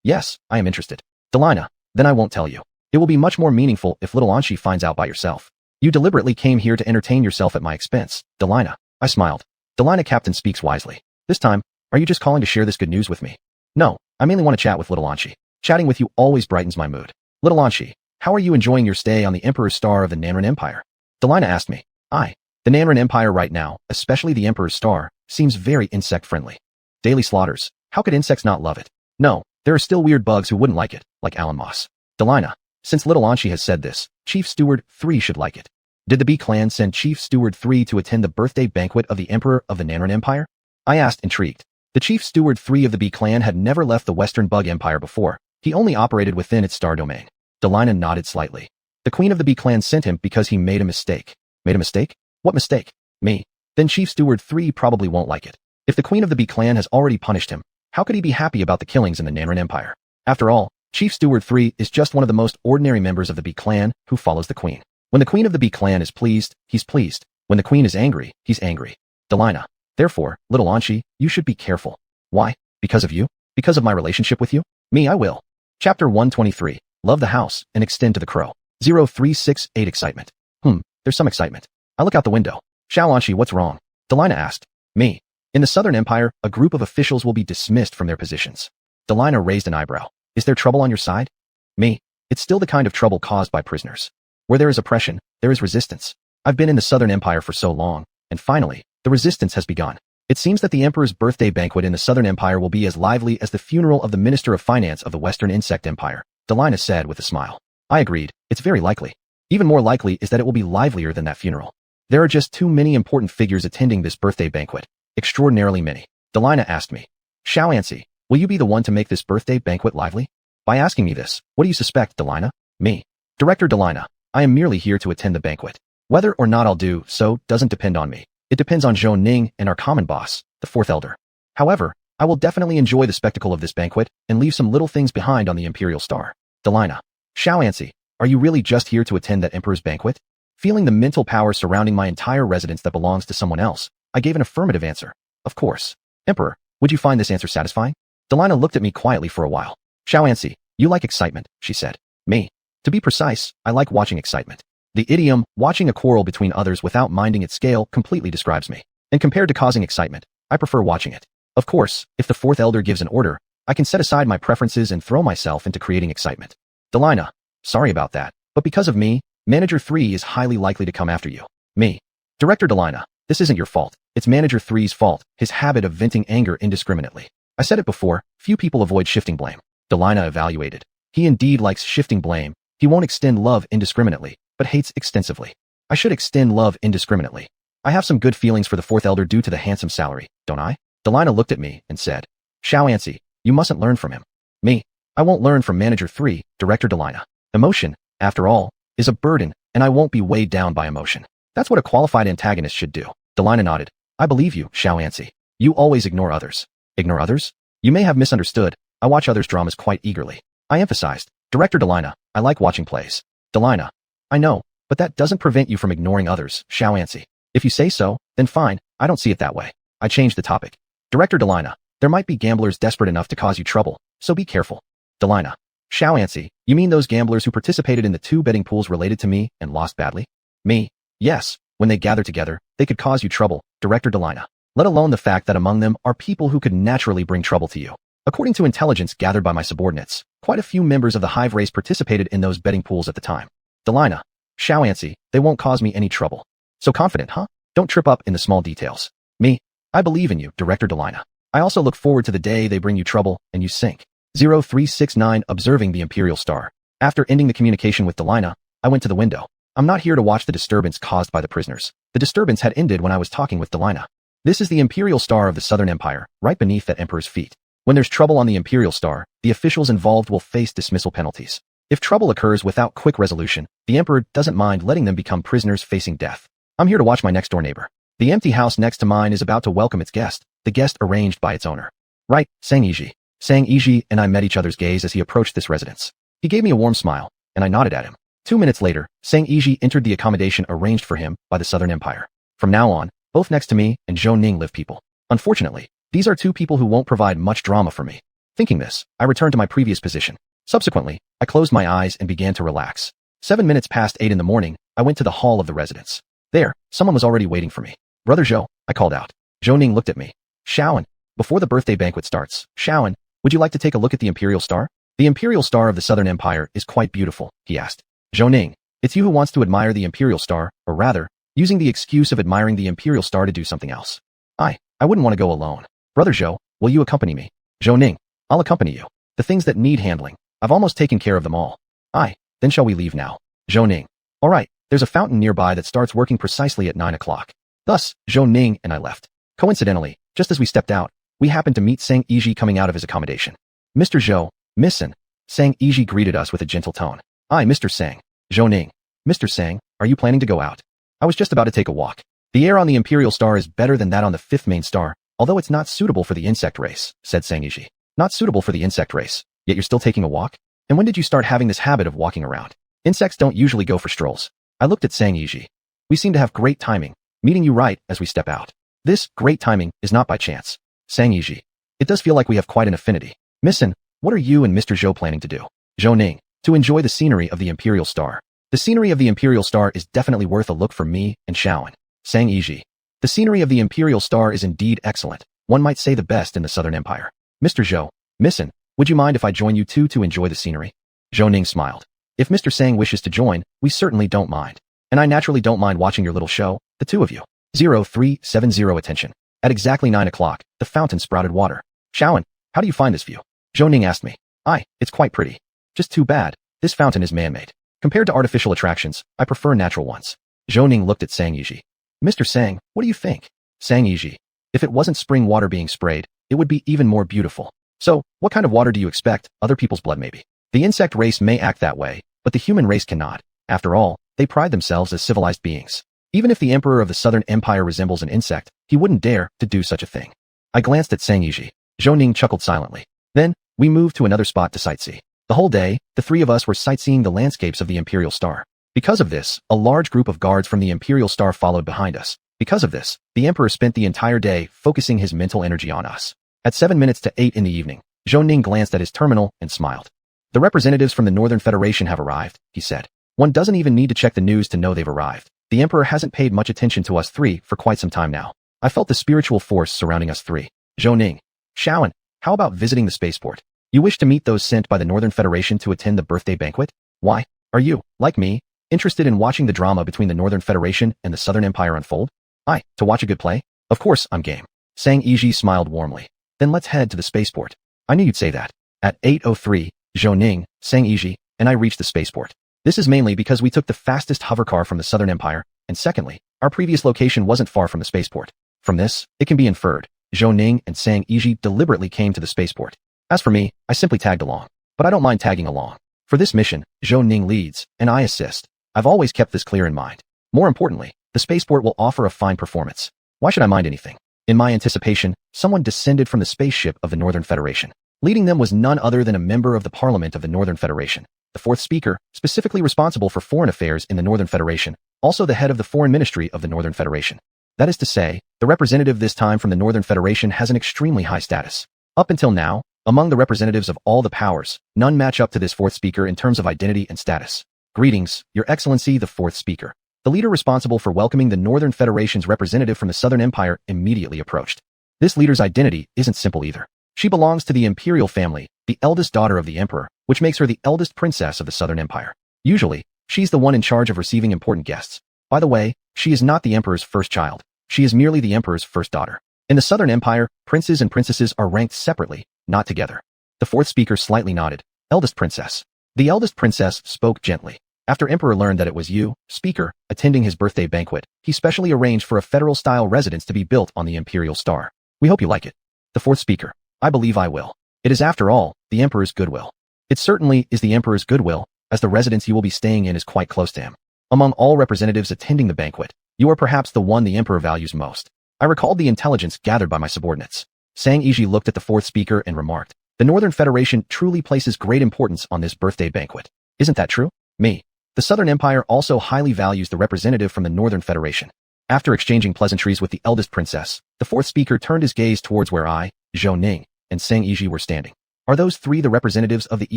Yes, I am interested. Delina, then I won't tell you. It will be much more meaningful if little Anshi finds out by yourself. You deliberately came here to entertain yourself at my expense, Delina. I smiled. Delina Captain speaks wisely. This time, are you just calling to share this good news with me? No, I mainly want to chat with little Anshi. Chatting with you always brightens my mood. Little Anshi, how are you enjoying your stay on the Emperor's Star of the Nanren Empire? Delina asked me. The Nanren Empire right now, especially the Emperor's Star, seems very insect-friendly. Daily slaughters. How could insects not love it? No, There are still weird bugs who wouldn't like it, like Alan Moss. Delina, since Little Anshi has said this, Chief Steward 3 should like it. Did the Bee clan send Chief Steward 3 to attend the birthday banquet of the Emperor of the Nanran Empire? I asked, intrigued. The Chief Steward 3 of the Bee clan had never left the Western Bug Empire before. He only operated within its star domain. Delina nodded slightly. The Queen of the Bee clan sent him because he made a mistake. Made a mistake? What mistake? Me. Then Chief Steward 3 probably won't like it. If the Queen of the Bee clan has already punished him, how could he be happy about the killings in the Nanran Empire? After all, Chief Steward 3 is just one of the most ordinary members of the Bee clan who follows the Queen. When the Queen of the Bee clan is pleased, he's pleased. When the Queen is angry, he's angry. Delina. Therefore, Little Anshi, you should be careful. Why? Because of you? Because of my relationship with you? Me, I will. Chapter 123. Love the house and extend to the crow. 0368 Excitement. There's some excitement. I look out the window. Xiao Anshi, what's wrong? Delina asked. Me. In the Southern Empire, a group of officials will be dismissed from their positions. Delina raised an eyebrow. Is there trouble on your side? Me. It's still the kind of trouble caused by prisoners. Where there is oppression, there is resistance. I've been in the Southern Empire for so long, and finally, the resistance has begun. It seems that the Emperor's birthday banquet in the Southern Empire will be as lively as the funeral of the Minister of Finance of the Western Insect Empire, Delina said with a smile. I agreed. It's very likely. Even more likely is that it will be livelier than that funeral. There are just too many important figures attending this birthday banquet. Extraordinarily many. Delina asked me. Xiao Ansi, will you be the one to make this birthday banquet lively? By asking me this, what do you suspect, Delina? Me. Director Delina, I am merely here to attend the banquet. Whether or not I'll do so doesn't depend on me. It depends on Zhou Ning and our common boss, the fourth elder. However, I will definitely enjoy the spectacle of this banquet and leave some little things behind on the Imperial Star. Delina. Xiao Ansi, are you really just here to attend that Emperor's banquet? Feeling the mental power surrounding my entire residence that belongs to someone else, I gave an affirmative answer. Of course. Emperor, would you find this answer satisfying? Delina looked at me quietly for a while. Xiao Ansi, you like excitement, she said. Me. To be precise, I like watching excitement. The idiom, watching a quarrel between others without minding its scale, completely describes me. And compared to causing excitement, I prefer watching it. Of course, if the fourth elder gives an order, I can set aside my preferences and throw myself into creating excitement. Delina. Sorry about that, but because of me, Manager 3 is highly likely to come after you. Me. Director Delina, this isn't your fault. It's Manager 3's fault, his habit of venting anger indiscriminately. I said it before, few people avoid shifting blame. Delina evaluated. He indeed likes shifting blame. He won't extend love indiscriminately, but hates extensively. I should extend love indiscriminately. I have some good feelings for the fourth elder due to the handsome salary, don't I? Delina looked at me and said, Xiao Ansi, you mustn't learn from him. Me. I won't learn from Manager 3, Director Delina. Emotion, after all, is a burden, and I won't be weighed down by emotion. That's what a qualified antagonist should do. Delina nodded. I believe you, Xiao Ansi. You always ignore others. Ignore others? You may have misunderstood. I watch others' dramas quite eagerly. I emphasized. Director Delina, I like watching plays. Delina. I know, but that doesn't prevent you from ignoring others, Xiao Ansi. If you say so, then fine, I don't see it that way. I changed the topic. Director Delina, there might be gamblers desperate enough to cause you trouble, so be careful. Delina. Xiao Ansi, you mean those gamblers who participated in the 2 betting pools related to me and lost badly? Me. Yes, when they gather together, they could cause you trouble, Director Delina. Let alone the fact that among them are people who could naturally bring trouble to you. According to intelligence gathered by my subordinates, quite a few members of the Hive race participated in those betting pools at the time. Delina. Xiao Ansi, they won't cause me any trouble. So confident, huh? Don't trip up in the small details. Me. I believe in you, Director Delina. I also look forward to the day they bring you trouble and you sink. 0369 Observing the Imperial Star. After ending the communication with Delina, I went to the window. I'm not here to watch the disturbance caused by the prisoners. The disturbance had ended when I was talking with Delina. This is the Imperial Star of the Southern Empire, right beneath that Emperor's feet. When there's trouble on the Imperial Star, the officials involved will face dismissal penalties. If trouble occurs without quick resolution, the Emperor doesn't mind letting them become prisoners facing death. I'm here to watch my next-door neighbor. The empty house next to mine is about to welcome its guest, the guest arranged by its owner. Right, Sang Yiji. Sang Yiji and I met each other's gaze as he approached this residence. He gave me a warm smile, and I nodded at him. 2 minutes later, Sang Yiji entered the accommodation arranged for him by the Southern Empire. From now on, both next to me and Zhou Ning live people. Unfortunately, these are 2 people who won't provide much drama for me. Thinking this, I returned to my previous position. Subsequently, I closed my eyes and began to relax. 7 minutes past 8 in the morning, I went to the hall of the residence. There, someone was already waiting for me. Brother Zhou, I called out. Zhou Ning looked at me. Shaoan, before the birthday banquet starts, Shaoan, would you like to take a look at the Imperial Star? The Imperial Star of the Southern Empire is quite beautiful, he asked. Zhou Ning, it's you who wants to admire the Imperial Star, or rather, using the excuse of admiring the Imperial Star to do something else. I wouldn't want to go alone. Brother Zhou, will you accompany me? Zhou Ning, I'll accompany you. The things that need handling. I've almost taken care of them all. Aye, then shall we leave now? Zhou Ning. All right, there's a fountain nearby that starts working precisely at 9 o'clock. Thus, Zhou Ning and I left. Coincidentally, just as we stepped out, we happened to meet Sang Yiji coming out of his accommodation. Mr. Zhou, Missin. Sang Yiji greeted us with a gentle tone. Aye, Mr. Sang. Zhou Ning. Mr. Sang, are you planning to go out? I was just about to take a walk. The air on the Imperial Star is better than that on the 5th main star, although it's not suitable for the insect race, said Sang Yiji. Not suitable for the insect race, yet you're still taking a walk? And when did you start having this habit of walking around? Insects don't usually go for strolls. I looked at Sang Yiji. We seem to have great timing, meeting you right as we step out. This great timing is not by chance. Sang Yiji. It does feel like we have quite an affinity. Missin, what are you and Mr. Zhou planning to do? Zhou Ning. To enjoy the scenery of the Imperial Star. The scenery of the Imperial Star is definitely worth a look for me and Shaoan. Sang Yiji. The scenery of the Imperial Star is indeed excellent. One might say the best in the Southern Empire. Mr. Zhou. Missin, would you mind if I join you two to enjoy the scenery? Zhou Ning smiled. If Mr. Sang wishes to join, we certainly don't mind. And I naturally don't mind watching your little show, the two of you. 0370 attention. At exactly 9 o'clock, the fountain sprouted water. Shaoan, how do you find this view? Zhou Ning asked me. Aye, it's quite pretty. Just too bad. This fountain is man-made. Compared to artificial attractions, I prefer natural ones. Zhou Ning looked at Sang Yiji. Mr. Sang, what do you think? Sang Yiji. If it wasn't spring water being sprayed, it would be even more beautiful. So, what kind of water do you expect? Other people's blood maybe. The insect race may act that way, but the human race cannot. After all, they pride themselves as civilized beings. Even if the emperor of the Southern Empire resembles an insect, he wouldn't dare to do such a thing. I glanced at Sang Yiji. Zhou Ning chuckled silently. Then, we moved to another spot to sightsee. The whole day, the three of us were sightseeing the landscapes of the Imperial Star. Because of this, a large group of guards from the Imperial Star followed behind us. Because of this, the emperor spent the entire day focusing his mental energy on us. At 7 minutes to 8 in the evening, Zhou Ning glanced at his terminal and smiled. The representatives from the Northern Federation have arrived, he said. One doesn't even need to check the news to know they've arrived. The emperor hasn't paid much attention to us three for quite some time now. I felt the spiritual force surrounding us three. Zhou Ning. Shaoan, how about visiting the spaceport? You wish to meet those sent by the Northern Federation to attend the birthday banquet? Why? Are you, like me, interested in watching the drama between the Northern Federation and the Southern Empire unfold? Aye, to watch a good play? Of course, I'm game. Sang Yiji smiled warmly. Then let's head to the spaceport. I knew you'd say that. At 8:03, Zhou Ning, Sang Yiji, and I reached the spaceport. This is mainly because we took the fastest hovercar from the Southern Empire, and secondly, our previous location wasn't far from the spaceport. From this, it can be inferred, Zhou Ning and Sang Yiji deliberately came to the spaceport. As for me, I simply tagged along. But I don't mind tagging along. For this mission, Zhou Ning leads, and I assist. I've always kept this clear in mind. More importantly, the spaceport will offer a fine performance. Why should I mind anything? In my anticipation, someone descended from the spaceship of the Northern Federation. Leading them was none other than a member of the Parliament of the Northern Federation. The fourth speaker, specifically responsible for foreign affairs in the Northern Federation, also the head of the Foreign Ministry of the Northern Federation. That is to say, the representative this time from the Northern Federation has an extremely high status. Up until now, among the representatives of all the powers, none match up to this fourth speaker in terms of identity and status. Greetings, Your Excellency the fourth speaker. The leader responsible for welcoming the Northern Federation's representative from the Southern Empire immediately approached. This leader's identity isn't simple either. She belongs to the imperial family, the eldest daughter of the emperor, which makes her the eldest princess of the Southern Empire. Usually, she's the one in charge of receiving important guests. By the way, she is not the emperor's first child. She is merely the emperor's first daughter. In the Southern Empire, princes and princesses are ranked separately, not together. The fourth speaker slightly nodded. Eldest princess. The eldest princess spoke gently. After Emperor learned that it was you, speaker, attending his birthday banquet, he specially arranged for a federal-style residence to be built on the Imperial Star. We hope you like it. The fourth speaker. I believe I will. It is, after all, the emperor's goodwill. It certainly is the emperor's goodwill, as the residence you will be staying in is quite close to him. Among all representatives attending the banquet, you are perhaps the one the emperor values most. I recalled the intelligence gathered by my subordinates. Sang Yiji looked at the fourth speaker and remarked, the Northern Federation truly places great importance on this birthday banquet. Isn't that true? Me. The Southern Empire also highly values the representative from the Northern Federation. After exchanging pleasantries with the eldest princess, the fourth speaker turned his gaze towards where I, Zhou Ning, and Sang Yiji were standing. Are those three the representatives of the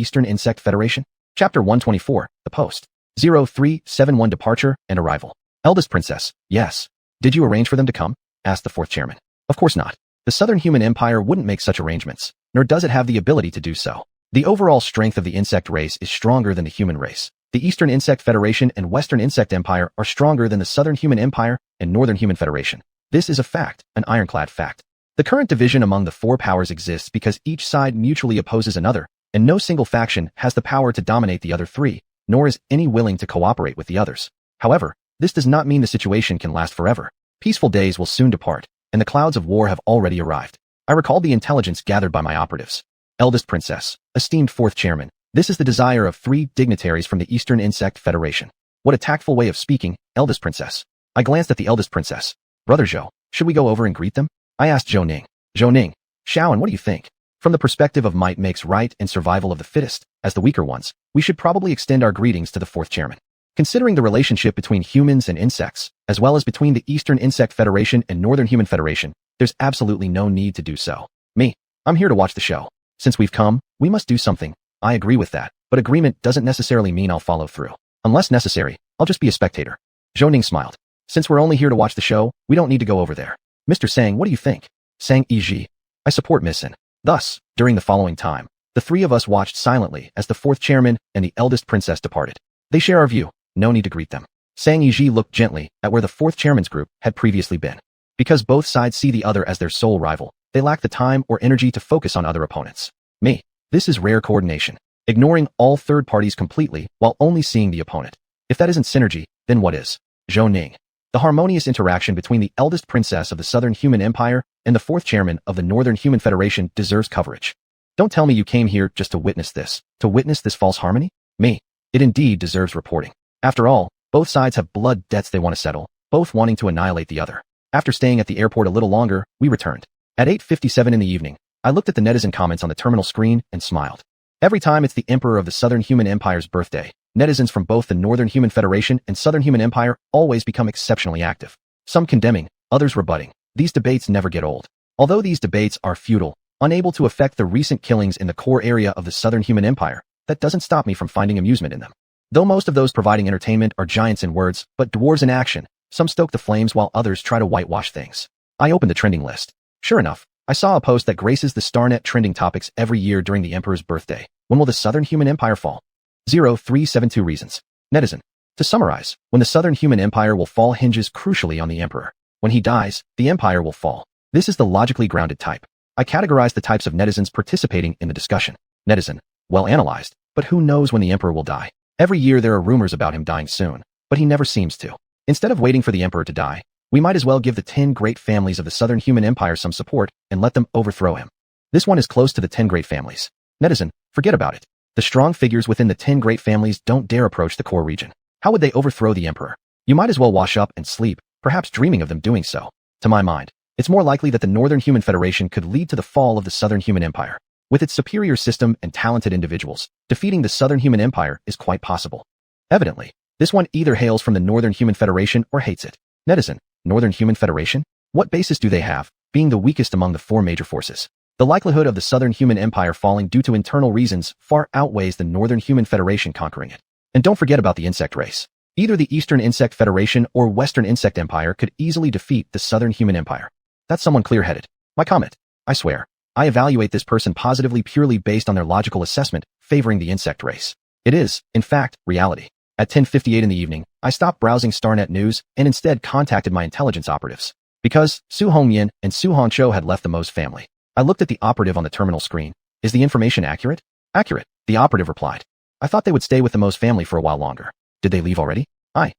Eastern Insect Federation? Chapter 124, The Post. 0371 Departure and Arrival. Eldest princess, yes. Did you arrange for them to come? Asked the fourth chairman. Of course not. The Southern Human Empire wouldn't make such arrangements, nor does it have the ability to do so. The overall strength of the insect race is stronger than the human race. The Eastern Insect Federation and Western Insect Empire are stronger than the Southern Human Empire and Northern Human Federation. This is a fact, an ironclad fact. The current division among the four powers exists because each side mutually opposes another, and no single faction has the power to dominate the other three, nor is any willing to cooperate with the others. However, this does not mean the situation can last forever. Peaceful days will soon depart, and the clouds of war have already arrived. I recalled the intelligence gathered by my operatives. Eldest Princess, esteemed fourth chairman, this is the desire of 3 dignitaries from the Eastern Insect Federation. What a tactful way of speaking, Eldest Princess. I glanced at the Eldest Princess. Brother Zhou, should we go over and greet them? I asked Zhou Ning. Zhou Ning, Xiaoan, what do you think? From the perspective of might makes right and survival of the fittest, as the weaker ones, we should probably extend our greetings to the fourth chairman. Considering the relationship between humans and insects, as well as between the Eastern Insect Federation and Northern Human Federation, there's absolutely no need to do so. I'm here to watch the show. Since we've come, we must do something. I agree with that, but agreement doesn't necessarily mean I'll follow through. Unless necessary, I'll just be a spectator. Zhou Ning smiled. Since we're only here to watch the show, we don't need to go over there. Mr. Sang, what do you think? Sang Yiji. I support Miss Sin. Thus, during the following time, the 3 of us watched silently as the fourth chairman and the eldest princess departed. They share our view. No need to greet them. Sang Yiji looked gently at where the fourth chairman's group had previously been. Because both sides see the other as their sole rival, they lack the time or energy to focus on other opponents. This is rare coordination, ignoring all third parties completely while only seeing the opponent. If that isn't synergy, then what is? Zhou Ning. The harmonious interaction between the eldest princess of the Southern Human Empire and the fourth chairman of the Northern Human Federation deserves coverage. Don't tell me you came here just to witness this false harmony? It indeed deserves reporting. After all, both sides have blood debts they want to settle, both wanting to annihilate the other. After staying at the airport a little longer, we returned. At 8:57 in the evening, I looked at the netizen comments on the terminal screen and smiled. Every time it's the Emperor of the Southern Human Empire's birthday, netizens from both the Northern Human Federation and Southern Human Empire always become exceptionally active. Some condemning, others rebutting. These debates never get old. Although these debates are futile, unable to affect the recent killings in the core area of the Southern Human Empire, that doesn't stop me from finding amusement in them. Though most of those providing entertainment are giants in words, but dwarves in action, some stoke the flames while others try to whitewash things. I opened the trending list. Sure enough, I saw a post that graces the StarNet trending topics every year during the Emperor's birthday. When will the Southern Human Empire fall? 0372 reasons. Netizen. To summarize, when the Southern Human Empire will fall hinges crucially on the Emperor. When he dies, the Empire will fall. This is the logically grounded type. I categorized the types of netizens participating in the discussion. Netizen. Well analyzed, but who knows when the Emperor will die? Every year there are rumors about him dying soon, but he never seems to. Instead of waiting for the Emperor to die, we might as well give the 10 great families of the Southern Human Empire some support and let them overthrow him. This one is close to the 10 great families. Netizen, forget about it. The strong figures within the 10 great families don't dare approach the core region. How would they overthrow the Emperor? You might as well wash up and sleep, perhaps dreaming of them doing so. To my mind, it's more likely that the Northern Human Federation could lead to the fall of the Southern Human Empire. With its superior system and talented individuals, defeating the Southern Human Empire is quite possible. Evidently, this one either hails from the Northern Human Federation or hates it. Netizen, Northern Human Federation? What basis do they have, being the weakest among the 4 major forces? The likelihood of the Southern Human Empire falling due to internal reasons far outweighs the Northern Human Federation conquering it. And don't forget about the insect race. Either the Eastern Insect Federation or Western Insect Empire could easily defeat the Southern Human Empire. That's someone clear-headed. My comment. I swear, I evaluate this person positively purely based on their logical assessment, favoring the insect race. It is, in fact, reality. At 10:58 in the evening, I stopped browsing StarNet news and instead contacted my intelligence operatives. Because Su Hongyan and Su Hongqiu had left the Mo's family. I looked at the operative on the terminal screen. Is the information accurate? Accurate, the operative replied. I thought they would stay with the Mo's family for a while longer. Did they leave already?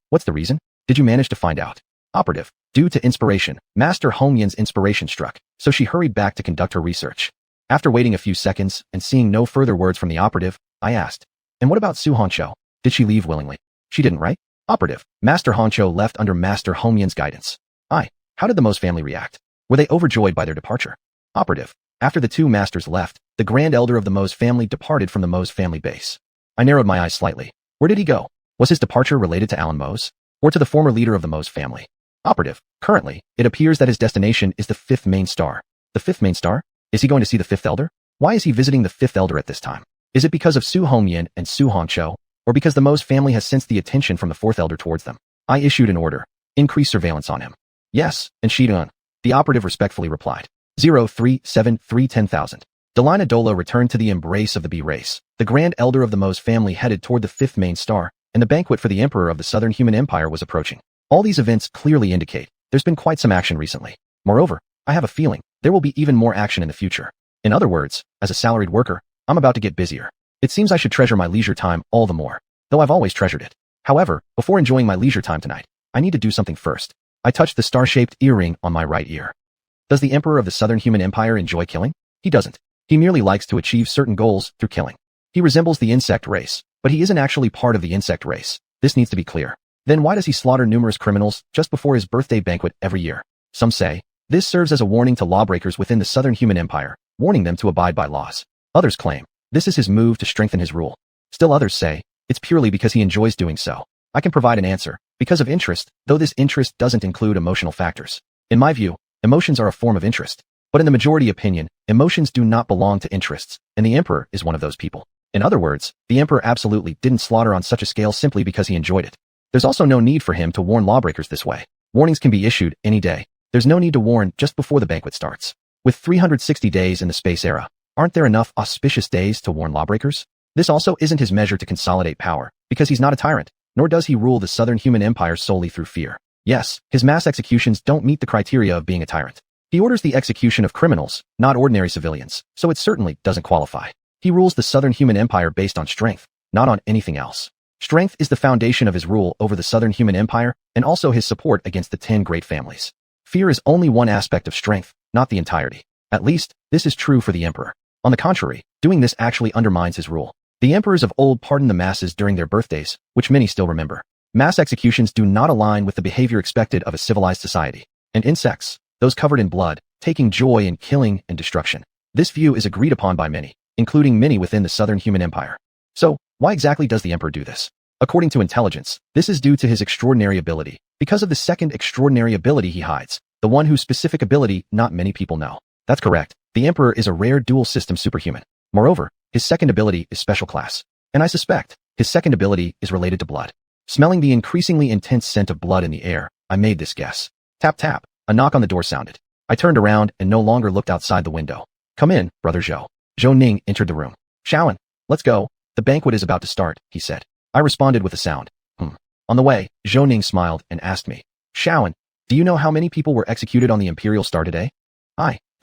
What's the reason? Did you manage to find out? Operative. Due to inspiration, Master Hongyan's inspiration struck, so she hurried back to conduct her research. After waiting a few seconds and seeing no further words from the operative, I asked, and what about Su Hongqiu? Did she leave willingly? She didn't, right? Operative. Master Hongqiu left under Master Hongyan's guidance. How did the Mo's family react? Were they overjoyed by their departure? Operative. After the 2 masters left, the Grand Elder of the Mo's family departed from the Mo's family base. I narrowed my eyes slightly. Where did he go? Was his departure related to Alan Mo's? Or to the former leader of the Mo's family? Operative. Currently, it appears that his destination is the 5th main star. The 5th main star? Is he going to see the 5th Elder? Why is he visiting the 5th Elder at this time? Is it because of Su Hongyan and Su Hongqiu, or because the Mo's family has sensed the attention from the 4th Elder towards them? I issued an order. Increase surveillance on him. Yes, and Shidun. The operative respectfully replied. 037310,000. Delina Dola returned to the embrace of the B race. The Grand Elder of the Mo's family headed toward the 5th main star, and the banquet for the Emperor of the Southern Human Empire was approaching. All these events clearly indicate there's been quite some action recently. Moreover, I have a feeling there will be even more action in the future. In other words, as a salaried worker, I'm about to get busier. It seems I should treasure my leisure time all the more, though I've always treasured it. However, before enjoying my leisure time tonight, I need to do something first. I touched the star-shaped earring on my right ear. Does the Emperor of the Southern Human Empire enjoy killing? He doesn't. He merely likes to achieve certain goals through killing. He resembles the insect race, but he isn't actually part of the insect race. This needs to be clear. Then why does he slaughter numerous criminals just before his birthday banquet every year? Some say, this serves as a warning to lawbreakers within the Southern Human Empire, warning them to abide by laws. Others claim, this is his move to strengthen his rule. Still others say, it's purely because he enjoys doing so. I can provide an answer, because of interest, though this interest doesn't include emotional factors. In my view, emotions are a form of interest. But in the majority opinion, emotions do not belong to interests, and the Emperor is one of those people. In other words, the Emperor absolutely didn't slaughter on such a scale simply because he enjoyed it. There's also no need for him to warn lawbreakers this way. Warnings can be issued any day. There's no need to warn just before the banquet starts. With 360 days in the space era, aren't there enough auspicious days to warn lawbreakers? This also isn't his measure to consolidate power, because he's not a tyrant, nor does he rule the Southern Human Empire solely through fear. Yes, his mass executions don't meet the criteria of being a tyrant. He orders the execution of criminals, not ordinary civilians, so it certainly doesn't qualify. He rules the Southern Human Empire based on strength, not on anything else. Strength is the foundation of his rule over the Southern Human Empire and also his support against the 10 great families. Fear is only one aspect of strength, not the entirety. At least, this is true for the Emperor. On the contrary, doing this actually undermines his rule. The emperors of old pardoned the masses during their birthdays, which many still remember. Mass executions do not align with the behavior expected of a civilized society. And insects, those covered in blood, taking joy in killing and destruction. This view is agreed upon by many, including many within the Southern Human Empire. So, why exactly does the Emperor do this? According to intelligence, this is due to his extraordinary ability, because of the second extraordinary ability he hides, the one whose specific ability not many people know. That's correct. The Emperor is a rare dual-system superhuman. Moreover, his second ability is special class. And I suspect, his second ability is related to blood. Smelling the increasingly intense scent of blood in the air, I made this guess. Tap tap, a knock on the door sounded. I turned around and no longer looked outside the window. Come in, Brother Zhou. Zhou Ning entered the room. Shaoan, let's go. The banquet is about to start, he said. I responded with a sound. On the way, Zhou Ning smiled and asked me, Shaoan, do you know how many people were executed on the Imperial Star today?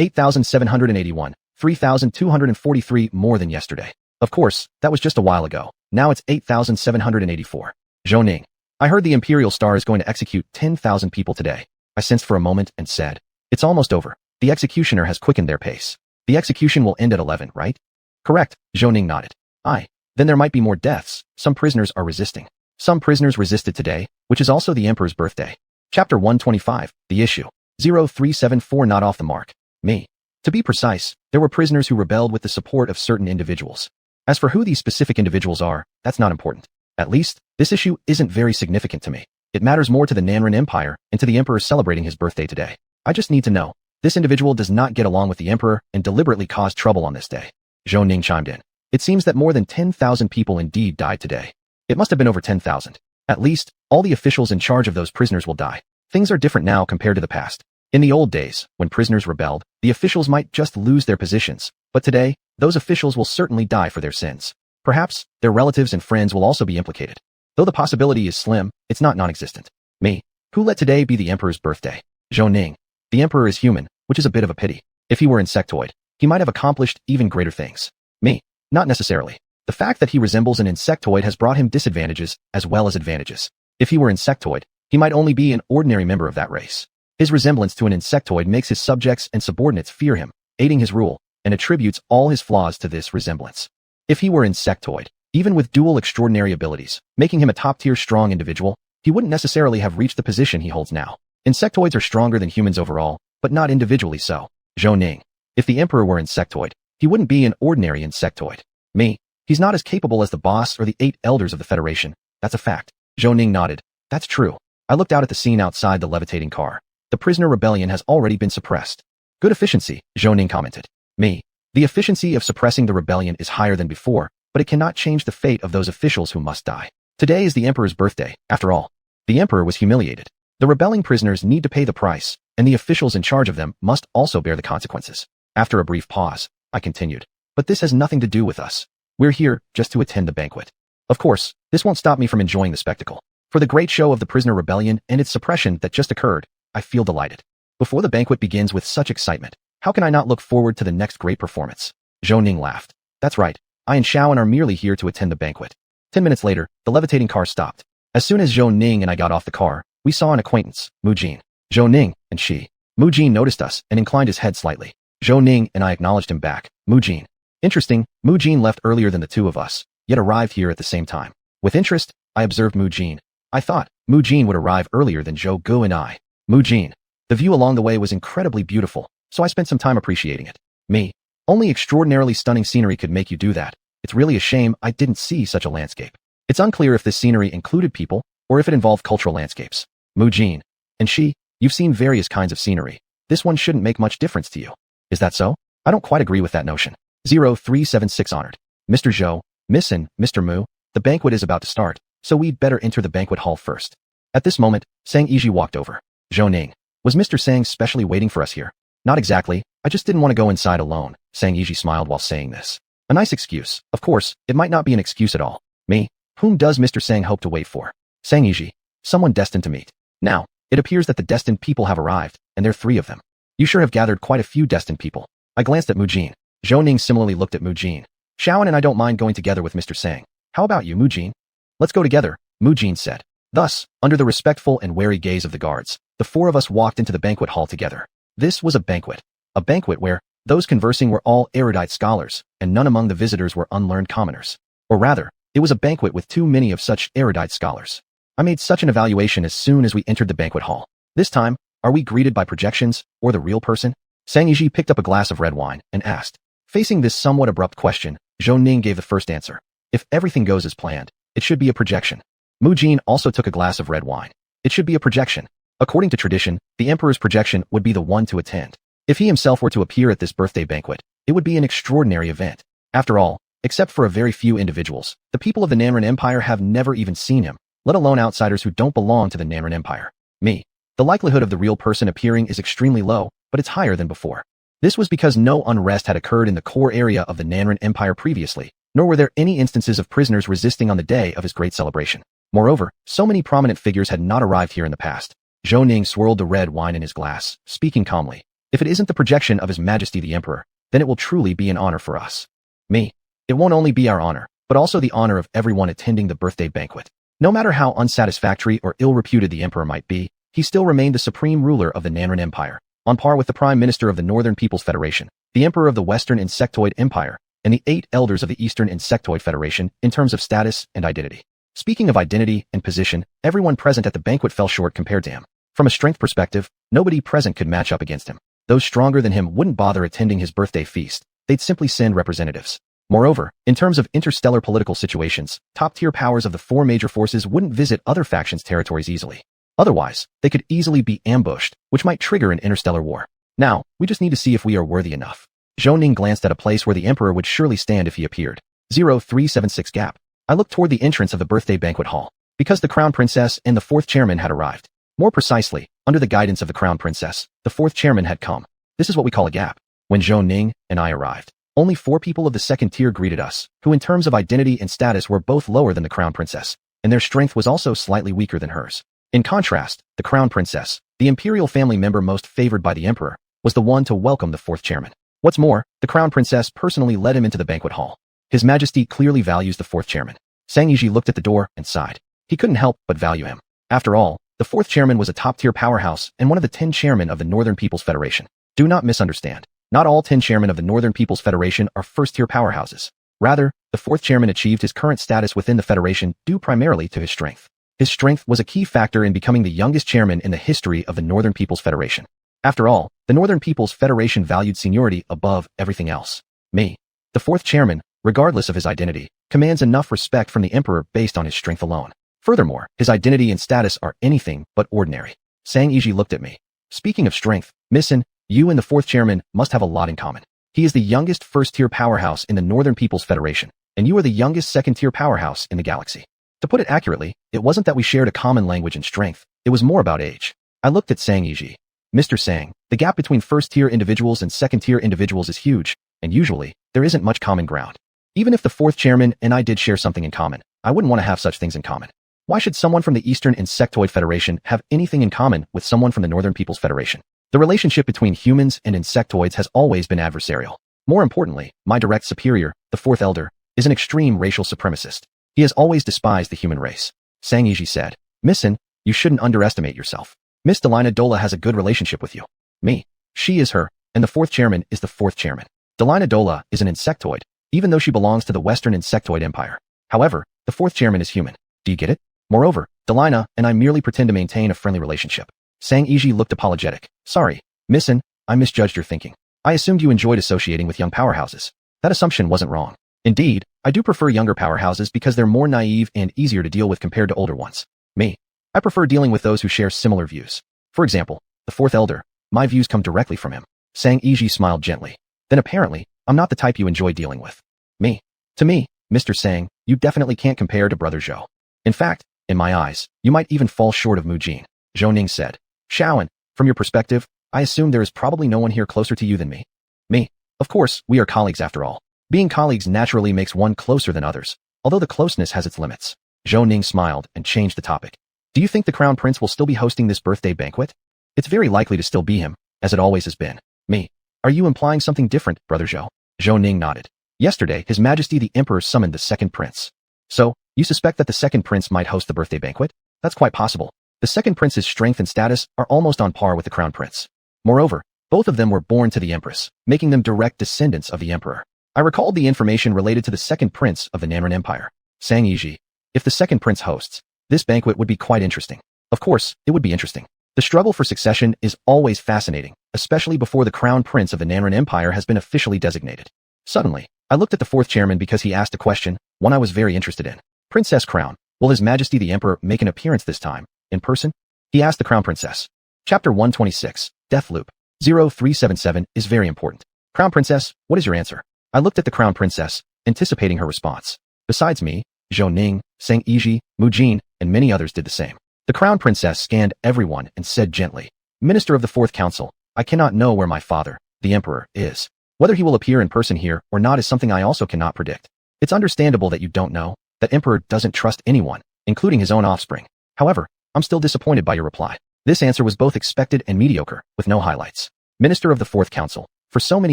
8,781, 3,243 more than yesterday. Of course, that was just a while ago. Now it's 8,784. Zhou Ning, I heard the Imperial Star is going to execute 10,000 people today. I sensed for a moment and said, it's almost over. The executioner has quickened their pace. The execution will end at 11, right? Correct, Zhou Ning nodded. Then there might be more deaths. Some prisoners are resisting. Some prisoners resisted today, which is also the Emperor's birthday. Chapter 125, the issue. 0374 not off the mark. Me. To be precise, there were prisoners who rebelled with the support of certain individuals. As for who these specific individuals are, that's not important. At least, this issue isn't very significant to me. It matters more to the Nanren Empire and to the Emperor celebrating his birthday today. I just need to know. This individual does not get along with the Emperor and deliberately caused trouble on this day. Zhou Ning chimed in. It seems that more than 10,000 people indeed died today. It must have been over 10,000. At least, all the officials in charge of those prisoners will die. Things are different now compared to the past. In the old days, when prisoners rebelled, the officials might just lose their positions. But today, those officials will certainly die for their sins. Perhaps, their relatives and friends will also be implicated. Though the possibility is slim, it's not non-existent. Me. Who let today be the Emperor's birthday? Zhou Ning. The Emperor is human, which is a bit of a pity. If he were insectoid, he might have accomplished even greater things. Me. Not necessarily. The fact that he resembles an insectoid has brought him disadvantages as well as advantages. If he were insectoid, he might only be an ordinary member of that race. His resemblance to an insectoid makes his subjects and subordinates fear him, aiding his rule, and attributes all his flaws to this resemblance. If he were insectoid, even with dual extraordinary abilities, making him a top-tier strong individual, he wouldn't necessarily have reached the position he holds now. Insectoids are stronger than humans overall, but not individually so. Zhou Ning. If the Emperor were insectoid, he wouldn't be an ordinary insectoid. Me. He's not as capable as the boss or the 8 elders of the Federation. That's a fact. Zhou Ning nodded. That's true. I looked out at the scene outside the levitating car. The prisoner rebellion has already been suppressed. Good efficiency, Zhou Ning commented. Me. The efficiency of suppressing the rebellion is higher than before, but it cannot change the fate of those officials who must die. Today is the Emperor's birthday, after all. The Emperor was humiliated. The rebelling prisoners need to pay the price, and the officials in charge of them must also bear the consequences. After a brief pause, I continued. But this has nothing to do with us. We're here just to attend the banquet. Of course, this won't stop me from enjoying the spectacle. For the great show of the prisoner rebellion and its suppression that just occurred, I feel delighted. Before the banquet begins with such excitement, how can I not look forward to the next great performance? Zhou Ning laughed. That's right. I and Xiaoan are merely here to attend the banquet. 10 minutes later, the levitating car stopped. As soon as Zhou Ning and I got off the car, we saw an acquaintance, Mu Jin. Zhou Ning and she. Mu Jin noticed us and inclined his head slightly. Zhou Ning and I acknowledged him back. Mu Jin. Interesting, Mu Jin left earlier than the two of us, yet arrived here at the same time. With interest, I observed Mu Jin. I thought Mu Jin would arrive earlier than Zhou Gu and I. Mu Jin. The view along the way was incredibly beautiful, so I spent some time appreciating it. Me. Only extraordinarily stunning scenery could make you do that. It's really a shame I didn't see such a landscape. It's unclear if this scenery included people, or if it involved cultural landscapes. Mu Jin. And she, you've seen various kinds of scenery. This one shouldn't make much difference to you. Is that so? I don't quite agree with that notion. 0376 honored. Mr. Zhou, Miss and Mr. Mu, the banquet is about to start, so we'd better enter the banquet hall first. At this moment, Sang Yiji walked over. Zhou Ning. Was Mr. Sang specially waiting for us here? Not exactly, I just didn't want to go inside alone, Sang Yiji smiled while saying this. A nice excuse. Of course, it might not be an excuse at all. Me? Whom does Mr. Sang hope to wait for? Sang Yiji. Someone destined to meet. Now, it appears that the destined people have arrived, and there are 3 of them. You sure have gathered quite a few destined people. I glanced at Mu Jin. Zhou Ning similarly looked at Mu Jin. Xiaoan and I don't mind going together with Mr. Sang. How about you, Mu Jin? Let's go together, Mu Jin said. Thus, under the respectful and wary gaze of the guards, the 4 of us walked into the banquet hall together. This was a banquet. A banquet where those conversing were all erudite scholars, and none among the visitors were unlearned commoners. Or rather, it was a banquet with too many of such erudite scholars. I made such an evaluation as soon as we entered the banquet hall. This time, are we greeted by projections, or the real person? Sang Yiji picked up a glass of red wine and asked. Facing this somewhat abrupt question, Zhou Ning gave the first answer. If everything goes as planned, it should be a projection. Mu Jin also took a glass of red wine. It should be a projection. According to tradition, the emperor's projection would be the one to attend. If he himself were to appear at this birthday banquet, it would be an extraordinary event. After all, except for a very few individuals, the people of the Nanren Empire have never even seen him, let alone outsiders who don't belong to the Nanren Empire. Me. The likelihood of the real person appearing is extremely low, but it's higher than before. This was because no unrest had occurred in the core area of the Nanren Empire previously, nor were there any instances of prisoners resisting on the day of his great celebration. Moreover, so many prominent figures had not arrived here in the past. Zhou Ning swirled the red wine in his glass, speaking calmly. If it isn't the projection of His Majesty the Emperor, then it will truly be an honor for us. Me. It won't only be our honor, but also the honor of everyone attending the birthday banquet. No matter how unsatisfactory or ill-reputed the Emperor might be, he still remained the supreme ruler of the Nanren Empire, on par with the Prime Minister of the Northern People's Federation, the Emperor of the Western Insectoid Empire, and the 8 Elders of the Eastern Insectoid Federation in terms of status and identity. Speaking of identity and position, everyone present at the banquet fell short compared to him. From a strength perspective, nobody present could match up against him. Those stronger than him wouldn't bother attending his birthday feast. They'd simply send representatives. Moreover, in terms of interstellar political situations, top-tier powers of the 4 major forces wouldn't visit other factions' territories easily. Otherwise, they could easily be ambushed, which might trigger an interstellar war. Now, we just need to see if we are worthy enough. Zhou Ning glanced at a place where the Emperor would surely stand if he appeared. 0376 gap. I looked toward the entrance of the birthday banquet hall, because the Crown Princess and the 4th chairman had arrived. More precisely, under the guidance of the Crown Princess, the 4th chairman had come. This is what we call a gap. When Zhou Ning and I arrived, only 4 people of the 2nd tier greeted us, who in terms of identity and status were both lower than the Crown Princess, and their strength was also slightly weaker than hers. In contrast, the Crown Princess, the imperial family member most favored by the Emperor, was the one to welcome the 4th chairman. What's more, the Crown Princess personally led him into the banquet hall. His Majesty clearly values the 4th chairman. Sang Yiji looked at the door and sighed. He couldn't help but value him. After all, the 4th chairman was a top-tier powerhouse and one of the 10 chairmen of the Northern People's Federation. Do not misunderstand. Not all 10 chairmen of the Northern People's Federation are first-tier powerhouses. Rather, the 4th chairman achieved his current status within the Federation due primarily to his strength. His strength was a key factor in becoming the youngest chairman in the history of the Northern People's Federation. After all, the Northern People's Federation valued seniority above everything else. Me. The 4th chairman, regardless of his identity, commands enough respect from the Emperor based on his strength alone. Furthermore, his identity and status are anything but ordinary. Sang Yiji looked at me. Speaking of strength, Missin, you and the 4th chairman must have a lot in common. He is the youngest first-tier powerhouse in the Northern People's Federation, and you are the youngest second-tier powerhouse in the galaxy. To put it accurately, it wasn't that we shared a common language and strength, it was more about age. I looked at Sang Yiji. Mr. Sang, the gap between first-tier individuals and second-tier individuals is huge, and usually, there isn't much common ground. Even if the 4th chairman and I did share something in common, I wouldn't want to have such things in common. Why should someone from the Eastern Insectoid Federation have anything in common with someone from the Northern People's Federation? The relationship between humans and insectoids has always been adversarial. More importantly, my direct superior, the fourth elder, is an extreme racial supremacist. He has always despised the human race. Sang Yiji said, Missin, you shouldn't underestimate yourself. Miss Delina Dola has a good relationship with you. Me. She is her, and the fourth chairman is the fourth chairman. Delina Dola is an insectoid, even though she belongs to the Western Insectoid Empire. However, the fourth chairman is human. Do you get it? Moreover, Delina and I merely pretend to maintain a friendly relationship. Sang Yiji looked apologetic. Sorry, Missin, I misjudged your thinking. I assumed you enjoyed associating with young powerhouses. That assumption wasn't wrong. Indeed, I do prefer younger powerhouses because they're more naive and easier to deal with compared to older ones. Me. I prefer dealing with those who share similar views. For example, the fourth elder. My views come directly from him. Sang Yiji smiled gently. Then apparently, I'm not the type you enjoy dealing with. Me. To me, Mr. Sang, you definitely can't compare to Brother Zhou. In fact, in my eyes, you might even fall short of Mu Jin. Zhou Ning said. Shaoan, from your perspective, I assume there is probably no one here closer to you than me. Me. Of course, we are colleagues after all. Being colleagues naturally makes one closer than others, although the closeness has its limits. Zhou Ning smiled and changed the topic. Do you think the Crown Prince will still be hosting this birthday banquet? It's very likely to still be him, as it always has been. Me. Are you implying something different, Brother Zhou? Zhou Ning nodded. Yesterday, His Majesty the Emperor summoned the second prince. So, you suspect that the second prince might host the birthday banquet? That's quite possible. The second prince's strength and status are almost on par with the crown prince. Moreover, both of them were born to the empress, making them direct descendants of the emperor. I recalled the information related to the second prince of the Nanren Empire. Sang Yiji. If the second prince hosts, this banquet would be quite interesting. Of course, it would be interesting. The struggle for succession is always fascinating, especially before the crown prince of the Nanren Empire has been officially designated. Suddenly, I looked at the fourth chairman because he asked a question, one I was very interested in. Princess Crown, will His Majesty the Emperor make an appearance this time, in person? He asked the crown princess. Chapter 126, Death Loop. 0377 is very important. Crown princess, what is your answer? I looked at the crown princess, anticipating her response. Besides me, Zhou Ning, Sang Yiji, Mu Jin, and many others did the same. The crown princess scanned everyone and said gently, Minister of the Fourth Council, I cannot know where my father, the Emperor, is. Whether he will appear in person here or not is something I also cannot predict. It's understandable that you don't know. That Emperor doesn't trust anyone, including his own offspring. However, I'm still disappointed by your reply. This answer was both expected and mediocre, with no highlights. Minister of the Fourth Council, for so many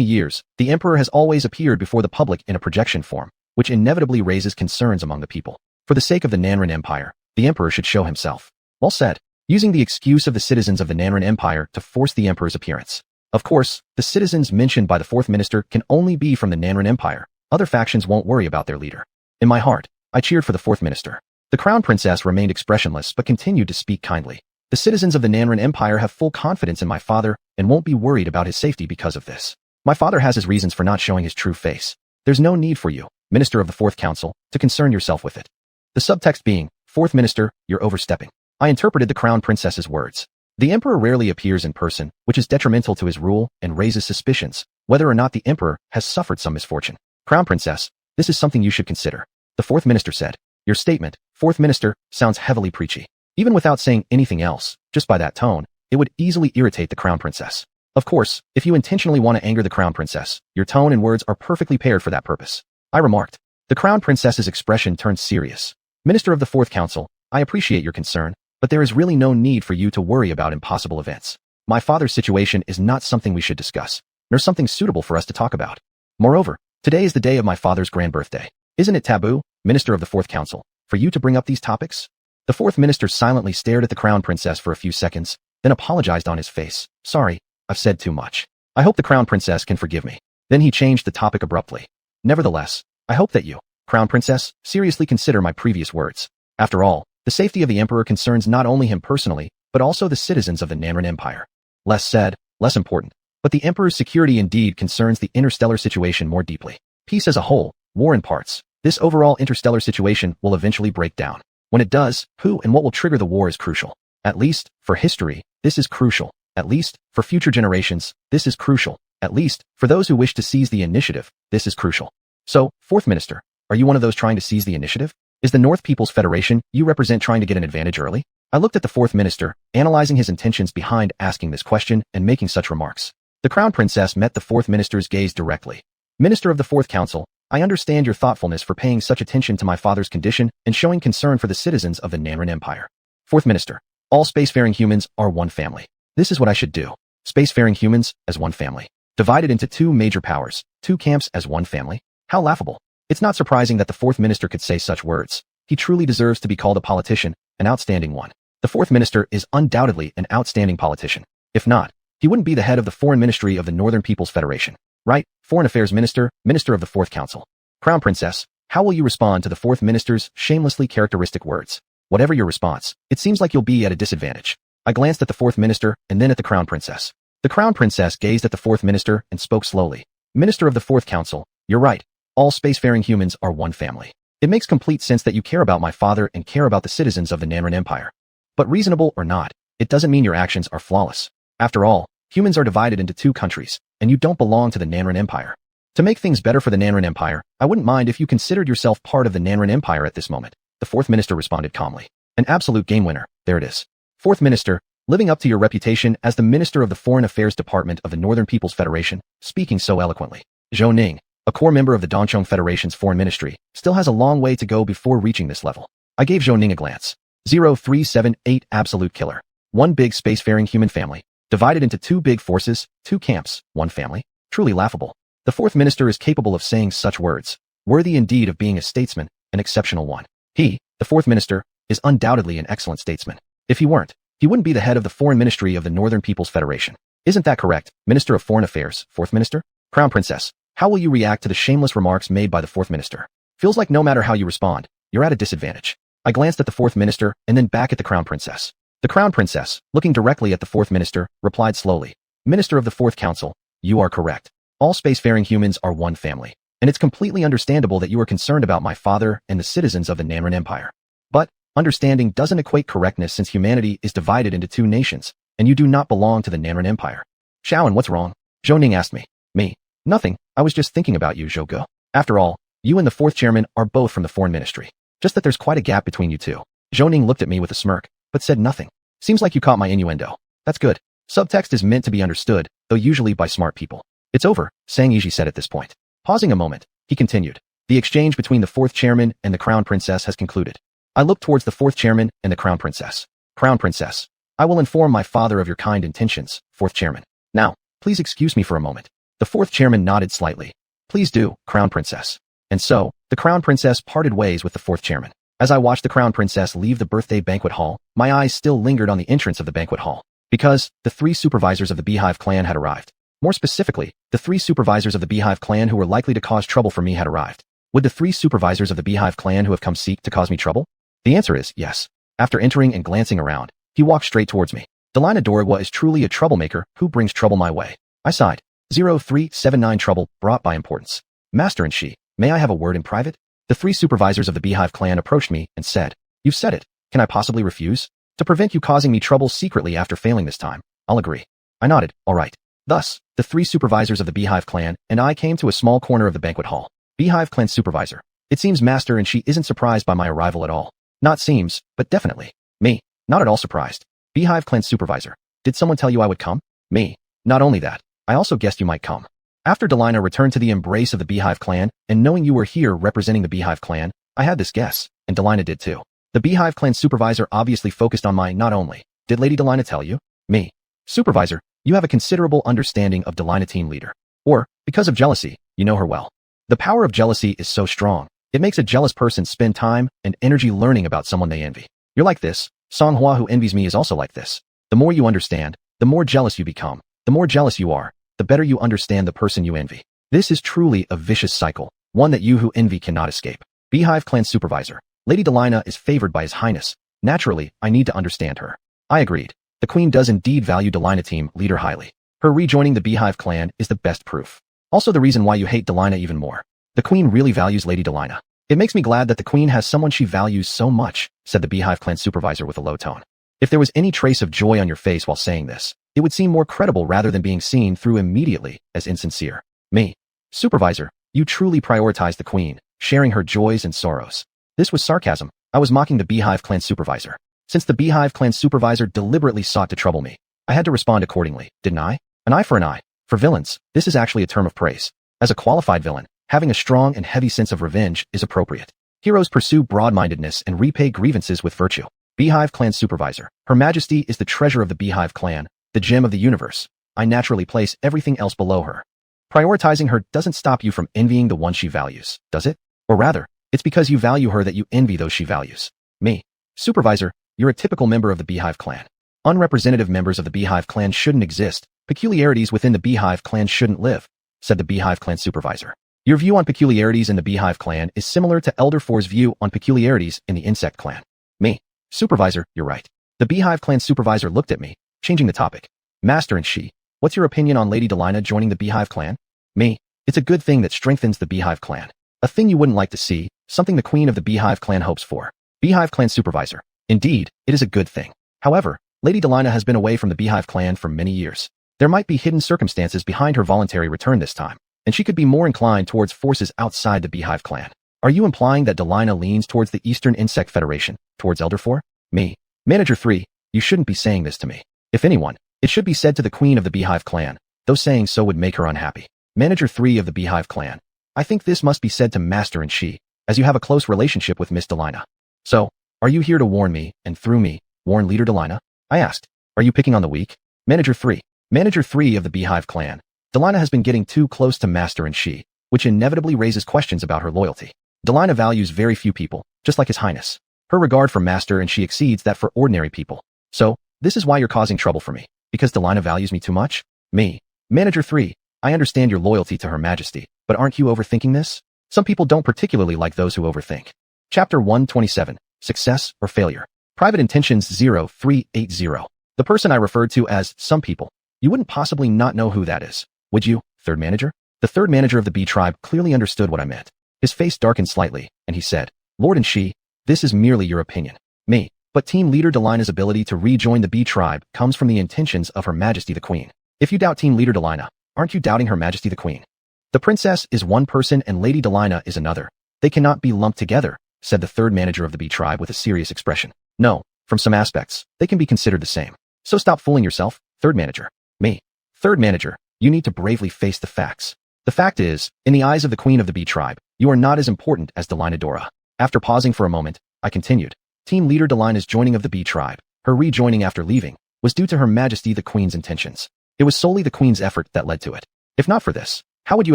years, the Emperor has always appeared before the public in a projection form, which inevitably raises concerns among the people. For the sake of the Nanren Empire, the Emperor should show himself. Well said. Using the excuse of the citizens of the Nanren Empire to force the Emperor's appearance. Of course, the citizens mentioned by the fourth minister can only be from the Nanren Empire. Other factions won't worry about their leader. In my heart, I cheered for the fourth minister. The crown princess remained expressionless but continued to speak kindly. The citizens of the Nanren Empire have full confidence in my father and won't be worried about his safety because of this. My father has his reasons for not showing his true face. There's no need for you, Minister of the Fourth Council, to concern yourself with it. The subtext being, Fourth Minister, you're overstepping. I interpreted the crown princess's words. The emperor rarely appears in person, which is detrimental to his rule and raises suspicions, whether or not the emperor has suffered some misfortune. Crown princess, this is something you should consider. The fourth minister said. Your statement, fourth minister, sounds heavily preachy. Even without saying anything else, just by that tone, it would easily irritate the crown princess. Of course, if you intentionally want to anger the crown princess, your tone and words are perfectly paired for that purpose. I remarked. The crown princess's expression turned serious. Minister of the Fourth Council, I appreciate your concern, but there is really no need for you to worry about impossible events. My father's situation is not something we should discuss, nor something suitable for us to talk about. Moreover, today is the day of my father's grand birthday. Isn't it taboo, Minister of the Fourth Council, for you to bring up these topics? The fourth minister silently stared at the crown princess for a few seconds, then apologized on his face. Sorry, I've said too much. I hope the crown princess can forgive me. Then he changed the topic abruptly. Nevertheless, I hope that you, crown princess, seriously consider my previous words. After all, the safety of the emperor concerns not only him personally, but also the citizens of the Nanren Empire. Less said, less important. But the emperor's security indeed concerns the interstellar situation more deeply. Peace as a whole, war in parts. This overall interstellar situation will eventually break down. When it does, who and what will trigger the war is crucial. At least, for history, this is crucial. At least, for future generations, this is crucial. At least, for those who wish to seize the initiative, this is crucial. So, fourth minister, are you one of those trying to seize the initiative? Is the North People's Federation you represent trying to get an advantage early? I looked at the fourth minister, analyzing his intentions behind asking this question and making such remarks. The crown princess met the fourth minister's gaze directly. Minister of the Fourth Council, I understand your thoughtfulness for paying such attention to my father's condition and showing concern for the citizens of the Nanren Empire. Fourth minister, all spacefaring humans are one family. This is what I should do. Spacefaring humans as one family. Divided into two major powers, two camps as one family? How laughable. It's not surprising that the fourth minister could say such words. He truly deserves to be called a politician, an outstanding one. The fourth minister is undoubtedly an outstanding politician. If not, he wouldn't be the head of the Foreign Ministry of the Northern People's Federation. Right? Foreign Affairs Minister, Minister of the Fourth Council. Crown Princess, how will you respond to the fourth minister's shamelessly characteristic words? Whatever your response, it seems like you'll be at a disadvantage. I glanced at the fourth minister and then at the Crown Princess. The Crown Princess gazed at the fourth minister and spoke slowly. Minister of the Fourth Council, you're right. All spacefaring humans are one family. It makes complete sense that you care about my father and care about the citizens of the Nanran Empire. But reasonable or not, it doesn't mean your actions are flawless. After all, humans are divided into two countries, and you don't belong to the Nanran Empire. To make things better for the Nanran Empire, I wouldn't mind if you considered yourself part of the Nanran Empire at this moment. The fourth minister responded calmly. An absolute game winner, there it is. Fourth minister, living up to your reputation as the Minister of the Foreign Affairs Department of the Northern People's Federation, speaking so eloquently. Zhou Ning, a core member of the Dongcheng Federation's foreign ministry, still has a long way to go before reaching this level. I gave Zhou Ning a glance. 0378 absolute killer. One big spacefaring human family, divided into two big forces, two camps, one family. Truly laughable. The fourth minister is capable of saying such words, worthy indeed of being a statesman, an exceptional one. He, the fourth minister, is undoubtedly an excellent statesman. If he weren't, he wouldn't be the head of the Foreign Ministry of the Northern People's Federation. Isn't that correct, Minister of Foreign Affairs, fourth minister? Crown Princess, how will you react to the shameless remarks made by the fourth minister? Feels like no matter how you respond, you're at a disadvantage. I glanced at the fourth minister and then back at the Crown Princess. The Crown Princess, looking directly at the fourth minister, replied slowly. Minister of the Fourth Council, you are correct. All spacefaring humans are one family, and it's completely understandable that you are concerned about my father and the citizens of the Nanran Empire. But understanding doesn't equate correctness since humanity is divided into two nations, and you do not belong to the Nanran Empire. Xiaoan, what's wrong? Zhou Ning asked me. Me. Nothing, I was just thinking about you, Zhou Ge. After all, you and the fourth chairman are both from the foreign ministry. Just that there's quite a gap between you two. Zhou Ning looked at me with a smirk, but said nothing. Seems like you caught my innuendo. That's good. Subtext is meant to be understood, though usually by smart people. It's over, Sang Yiji said at this point. Pausing a moment, he continued. The exchange between the fourth chairman and the Crown Princess has concluded. I looked towards the fourth chairman and the Crown Princess. Crown Princess, I will inform my father of your kind intentions, fourth chairman. Now, please excuse me for a moment. The fourth chairman nodded slightly. Please do, Crown Princess. And so, the Crown Princess parted ways with the fourth chairman. As I watched the Crown Princess leave the birthday banquet hall, my eyes still lingered on the entrance of the banquet hall. Because the three supervisors of the Beehive clan had arrived. More specifically, the three supervisors of the Beehive clan who were likely to cause trouble for me had arrived. Would the three supervisors of the Beehive clan who have come seek to cause me trouble? The answer is yes. After entering and glancing around, he walked straight towards me. Delina Dorigwa is truly a troublemaker who brings trouble my way. I sighed. 0379 trouble brought by importance. Master and she, may I have a word in private? The three supervisors of the Beehive clan approached me and said, You've said it. Can I possibly refuse? To prevent you causing me trouble secretly after failing this time, I'll agree. I nodded, all right. Thus, the three supervisors of the Beehive clan and I came to a small corner of the banquet hall. Beehive clan supervisor. It seems Master and she isn't surprised by my arrival at all. Not seems, but definitely. Me. Not at all surprised. Beehive clan supervisor. Did someone tell you I would come? Me. Not only that, I also guessed you might come. After Delina returned to the embrace of the Beehive clan, and knowing you were here representing the Beehive clan, I had this guess, and Delina did too. The Beehive clan supervisor obviously focused on my not only. Did Lady Delina tell you? Me. Supervisor, you have a considerable understanding of Delina team leader. Or, because of jealousy, you know her well. The power of jealousy is so strong, it makes a jealous person spend time and energy learning about someone they envy. You're like this. Songhua who envies me is also like this. The more you understand, the more jealous you become. The more jealous you are, the better you understand the person you envy. This is truly a vicious cycle, one that you who envy cannot escape. Beehive clan supervisor. Lady Delina is favored by His Highness. Naturally, I need to understand her. I agreed. The Queen does indeed value Delina team leader highly. Her rejoining the Beehive clan is the best proof. Also the reason why you hate Delina even more. The Queen really values Lady Delina. It makes me glad that the Queen has someone she values so much, said the Beehive clan supervisor with a low tone. If there was any trace of joy on your face while saying this, it would seem more credible rather than being seen through immediately as insincere. Me. Supervisor, you truly prioritize the Queen, sharing her joys and sorrows. This was sarcasm. I was mocking the Beehive clan supervisor. Since the Beehive clan supervisor deliberately sought to trouble me, I had to respond accordingly, didn't I? An eye for an eye. For villains, this is actually a term of praise. As a qualified villain, having a strong and heavy sense of revenge is appropriate. Heroes pursue broad-mindedness and repay grievances with virtue. Beehive clan supervisor. Her Majesty is the treasure of the Beehive clan, the gem of the universe. I naturally place everything else below her. Prioritizing her doesn't stop you from envying the one she values, does it? Or rather, it's because you value her that you envy those she values. Me. Supervisor, you're a typical member of the Beehive clan. Unrepresentative members of the Beehive clan shouldn't exist. Peculiarities within the Beehive clan shouldn't live, said the Beehive clan supervisor. Your view on peculiarities in the Beehive clan is similar to Elder 4's view on peculiarities in the Insect clan. Me. Supervisor, you're right. The Beehive clan supervisor looked at me, changing the topic. Master and she, what's your opinion on Lady Delina joining the Beehive clan? Me. It's a good thing that strengthens the Beehive clan. A thing you wouldn't like to see, something the queen of the Beehive clan hopes for. Beehive clan supervisor. Indeed, it is a good thing. However, Lady Delina has been away from the Beehive clan for many years. There might be hidden circumstances behind her voluntary return this time, and she could be more inclined towards forces outside the Beehive clan. Are you implying that Delina leans towards the Eastern Insect Federation, towards Elder 4? Me. Manager 3, you shouldn't be saying this to me. If anyone, it should be said to the queen of the Beehive clan, though saying so would make her unhappy. Manager 3 of the Beehive clan. I think this must be said to Master and she, as you have a close relationship with Miss Delina. So, are you here to warn me, and through me, warn Leader Delina? I asked. Are you picking on the weak? Manager 3. Manager 3 of the Beehive clan. Delina has been getting too close to Master and she, which inevitably raises questions about her loyalty. Delina values very few people, just like His Highness. Her regard for Master and she exceeds that for ordinary people. So, this is why you're causing trouble for me, because Delina values me too much? Me. Manager 3. I understand your loyalty to Her Majesty, but aren't you overthinking this? Some people don't particularly like those who overthink. Chapter 127. Success or Failure. Private Intentions 0380. The person I referred to as some people. You wouldn't possibly not know who that is, would you, third manager? The third manager of the Bee tribe clearly understood what I meant. His face darkened slightly, and he said, Lord and she, this is merely your opinion. Me. But Team Leader Delina's ability to rejoin the Bee tribe comes from the intentions of Her Majesty the Queen. If you doubt Team Leader Delina, aren't you doubting Her Majesty the Queen? The princess is one person and Lady Delina is another. They cannot be lumped together, said the third manager of the Bee tribe with a serious expression. No, from some aspects, they can be considered the same. So stop fooling yourself, third manager. Me. Third manager, you need to bravely face the facts. The fact is, in the eyes of the Queen of the Bee tribe, you are not as important as Delina Dora. After pausing for a moment, I continued. Team Leader Delina's joining of the Bee tribe, her rejoining after leaving, was due to Her Majesty the Queen's intentions. It was solely the Queen's effort that led to it. If not for this, how would you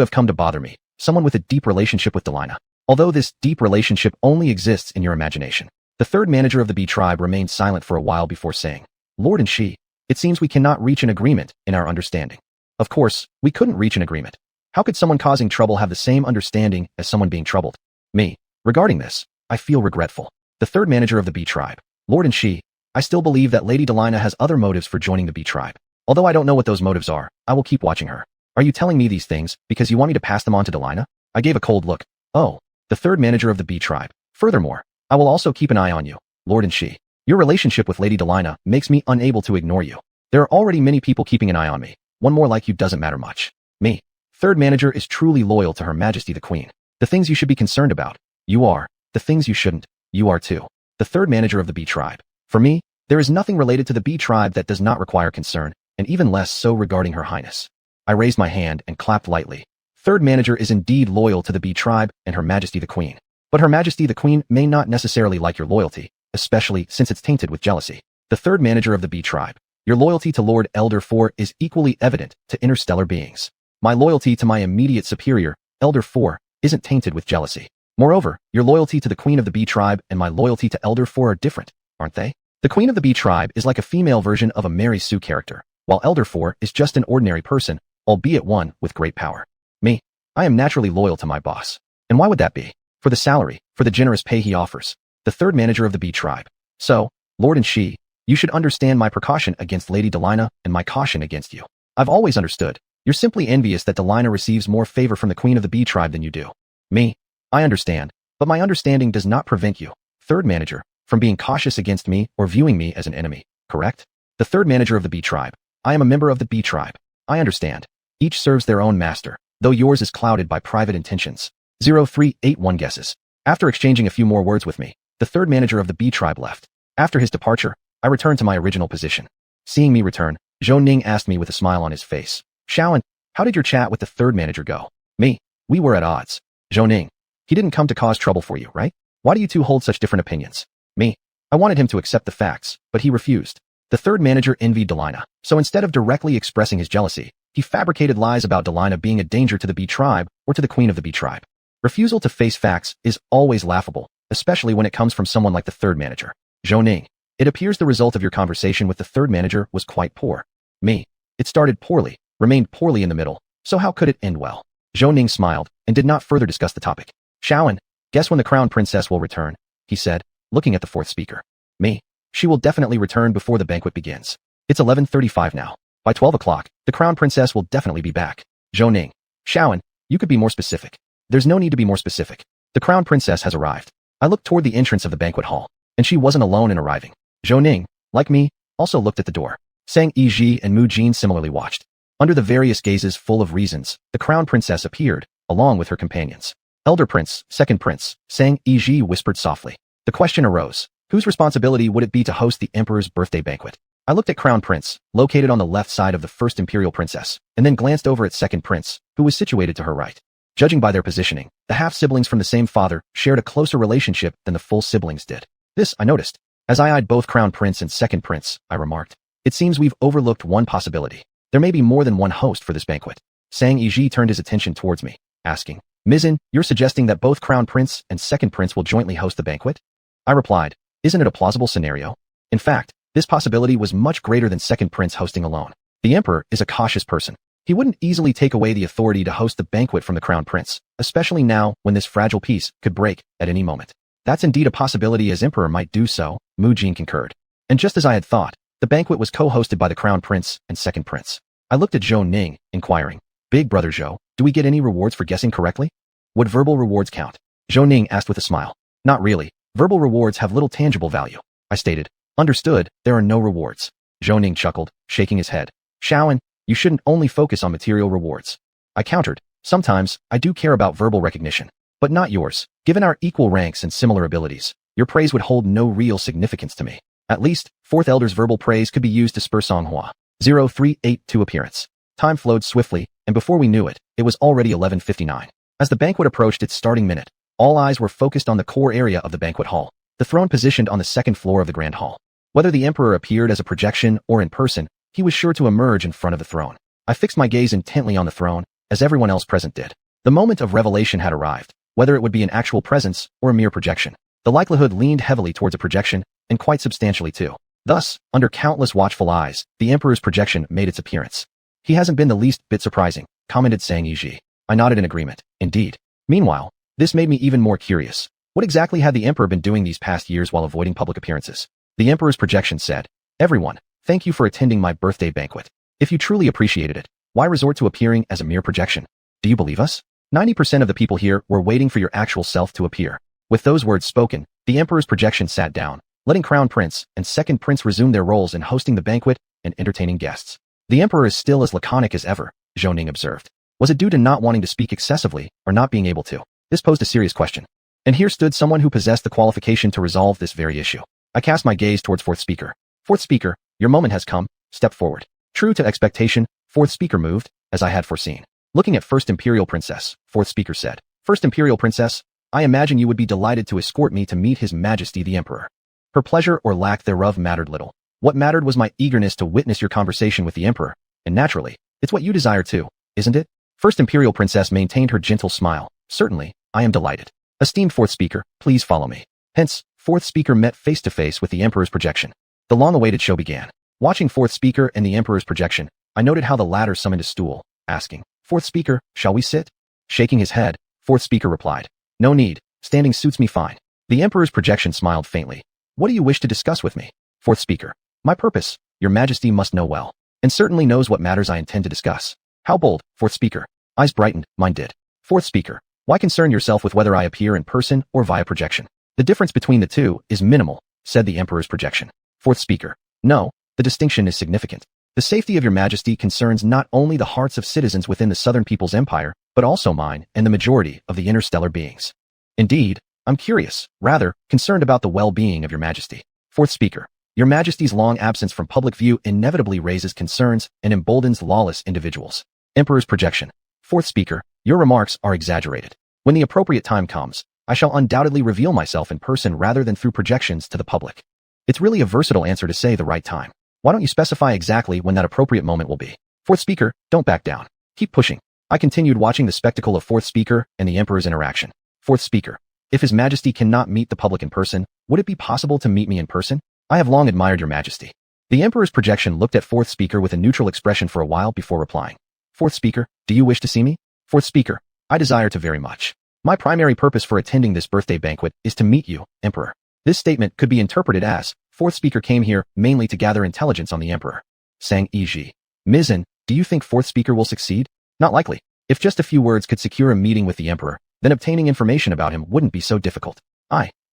have come to bother me, someone with a deep relationship with Delina? Although this deep relationship only exists in your imagination. The third manager of the Bee tribe remained silent for a while before saying, Lord and she, it seems we cannot reach an agreement in our understanding. Of course, we couldn't reach an agreement. How could someone causing trouble have the same understanding as someone being troubled? Me. Regarding this, I feel regretful. The third manager of the Bee tribe, Lord and she, I still believe that Lady Delina has other motives for joining the Bee tribe. Although I don't know what those motives are, I will keep watching her. Are you telling me these things because you want me to pass them on to Delina? I gave a cold look. Oh, the third manager of the Bee tribe. Furthermore, I will also keep an eye on you, Lord and she. Your relationship with Lady Delina makes me unable to ignore you. There are already many people keeping an eye on me. One more like you doesn't matter much. Me. Third manager is truly loyal to Her Majesty the Queen. The things you should be concerned about, you are. The things you shouldn't, you are too. The third manager of the Bee tribe. For me, there is nothing related to the Bee tribe that does not require concern, and even less so regarding Her Highness. I raised my hand and clapped lightly. Third manager is indeed loyal to the Bee tribe and Her Majesty the Queen. But Her Majesty the Queen may not necessarily like your loyalty, especially since it's tainted with jealousy. The third manager of the Bee tribe. Your loyalty to Lord Elder 4 is equally evident to interstellar beings. My loyalty to my immediate superior, Elder 4, isn't tainted with jealousy. Moreover, your loyalty to the Queen of the Bee tribe and my loyalty to Elder 4 are different, aren't they? The Queen of the Bee tribe is like a female version of a Mary Sue character, while Elder 4 is just an ordinary person, albeit one with great power. Me. I am naturally loyal to my boss. And why would that be? For the salary, for the generous pay he offers. The third manager of the Bee tribe. So, Lord and she, you should understand my precaution against Lady Delina and my caution against you. I've always understood. You're simply envious that Delina receives more favor from the Queen of the Bee tribe than you do. Me. I understand, but my understanding does not prevent you, third manager, from being cautious against me or viewing me as an enemy, correct? The third manager of the Bee tribe. I am a member of the Bee tribe. I understand. Each serves their own master, though yours is clouded by private intentions. 0381 guesses. After exchanging a few more words with me, the third manager of the Bee tribe left. After his departure, I returned to my original position. Seeing me return, Zhou Ning asked me with a smile on his face. Shaolin, how did your chat with the third manager go? Me. We were at odds. Zhou Ning. He didn't come to cause trouble for you, right? Why do you two hold such different opinions? Me. I wanted him to accept the facts, but he refused. The third manager envied Delina, so instead of directly expressing his jealousy, he fabricated lies about Delina being a danger to the Bee tribe or to the queen of the Bee tribe. Refusal to face facts is always laughable, especially when it comes from someone like the third manager. Zhou Ning, it appears the result of your conversation with the third manager was quite poor. Me. It started poorly, remained poorly in the middle, so how could it end well? Zhou Ning smiled and did not further discuss the topic. Shaoan, guess when the crown princess will return, he said, looking at the fourth speaker. Me. She will definitely return before the banquet begins. It's 11:35 now. By 12 o'clock, the crown princess will definitely be back. Zhou Ning. Shaoan, you could be more specific. There's no need to be more specific. The crown princess has arrived. I looked toward the entrance of the banquet hall, and she wasn't alone in arriving. Zhou Ning, like me, also looked at the door. Sang Yiji and Mu Jin similarly watched. Under the various gazes full of reasons, the crown princess appeared, along with her companions. Elder prince, second prince, Sang Yiji whispered softly. The question arose, whose responsibility would it be to host the emperor's birthday banquet? I looked at crown prince, located on the left side of the first imperial princess, and then glanced over at second prince, who was situated to her right. Judging by their positioning, the half-siblings from the same father shared a closer relationship than the full siblings did. This, I noticed. As I eyed both crown prince and second prince, I remarked. It seems we've overlooked one possibility. There may be more than one host for this banquet. Sang Yiji turned his attention towards me, asking, Mizin, you're suggesting that both crown prince and second prince will jointly host the banquet? I replied, isn't it a plausible scenario? In fact, this possibility was much greater than second prince hosting alone. The emperor is a cautious person. He wouldn't easily take away the authority to host the banquet from the crown prince, especially now when this fragile peace could break at any moment. That's indeed a possibility, as emperor might do so, Mu Jin concurred. And just as I had thought, the banquet was co-hosted by the crown prince and second prince. I looked at Zhou Ning, inquiring, Big brother Zhou, do we get any rewards for guessing correctly? Would verbal rewards count? Zhou Ning asked with a smile. Not really. Verbal rewards have little tangible value. I stated. Understood, there are no rewards. Zhou Ning chuckled, shaking his head. Shaoan, you shouldn't only focus on material rewards. I countered. Sometimes, I do care about verbal recognition. But not yours. Given our equal ranks and similar abilities, your praise would hold no real significance to me. At least, fourth elder's verbal praise could be used to spur Songhua. 0382 appearance. Time flowed swiftly, and before we knew it, it was already 11:59. As the banquet approached its starting minute, all eyes were focused on the core area of the banquet hall, the throne positioned on the second floor of the grand hall. Whether the emperor appeared as a projection or in person, he was sure to emerge in front of the throne. I fixed my gaze intently on the throne, as everyone else present did. The moment of revelation had arrived, whether it would be an actual presence or a mere projection. The likelihood leaned heavily towards a projection, and quite substantially too. Thus, under countless watchful eyes, the emperor's projection made its appearance. He hasn't been the least bit surprising, commented Sang Yiji. I nodded in agreement. Indeed. Meanwhile, this made me even more curious. What exactly had the emperor been doing these past years while avoiding public appearances? The emperor's projection said, Everyone, thank you for attending my birthday banquet. If you truly appreciated it, why resort to appearing as a mere projection? Do you believe us? 90% of the people here were waiting for your actual self to appear. With those words spoken, the emperor's projection sat down, letting crown prince and second prince resume their roles in hosting the banquet and entertaining guests. The emperor is still as laconic as ever, Zhou Ning observed. Was it due to not wanting to speak excessively or not being able to? This posed a serious question. And here stood someone who possessed the qualification to resolve this very issue. I cast my gaze towards fourth speaker. Fourth speaker, your moment has come. Step forward. True to expectation, fourth speaker moved, as I had foreseen. Looking at first imperial princess, fourth speaker said, First imperial princess, I imagine you would be delighted to escort me to meet His Majesty the Emperor. Her pleasure or lack thereof mattered little. What mattered was my eagerness to witness your conversation with the Emperor, and naturally, it's what you desire too, isn't it? First imperial princess maintained her gentle smile. Certainly, I am delighted. Esteemed fourth speaker, please follow me. Hence, fourth speaker met face to face with the Emperor's projection. The long-awaited show began. Watching fourth speaker and the Emperor's projection, I noted how the latter summoned a stool, asking, Fourth speaker, shall we sit? Shaking his head, fourth speaker replied, No need, standing suits me fine. The Emperor's projection smiled faintly. What do you wish to discuss with me? Fourth speaker, my purpose, your majesty must know well, and certainly knows what matters I intend to discuss. How bold, fourth speaker. Eyes brightened, mine did. Fourth speaker, why concern yourself with whether I appear in person or via projection? The difference between the two is minimal, said the Emperor's projection. Fourth speaker, no, the distinction is significant. The safety of your majesty concerns not only the hearts of citizens within the Southern People's Empire, but also mine and the majority of the interstellar beings. Indeed, I'm curious, rather, concerned about the well-being of your majesty. Fourth speaker, your majesty's long absence from public view inevitably raises concerns and emboldens lawless individuals. Emperor's projection. Fourth speaker, your remarks are exaggerated. When the appropriate time comes, I shall undoubtedly reveal myself in person rather than through projections to the public. It's really a versatile answer to say the right time. Why don't you specify exactly when that appropriate moment will be? Fourth speaker, don't back down. Keep pushing. I continued watching the spectacle of fourth speaker and the emperor's interaction. Fourth speaker, if His Majesty cannot meet the public in person, would it be possible to meet me in person? I have long admired your majesty. The emperor's projection looked at fourth speaker with a neutral expression for a while before replying. Fourth speaker, do you wish to see me? Fourth speaker, I desire to very much. My primary purpose for attending this birthday banquet is to meet you, emperor. This statement could be interpreted as, fourth speaker came here mainly to gather intelligence on the emperor. Sang Yi. Mizzen, do you think fourth speaker will succeed? Not likely. If just a few words could secure a meeting with the emperor, then obtaining information about him wouldn't be so difficult.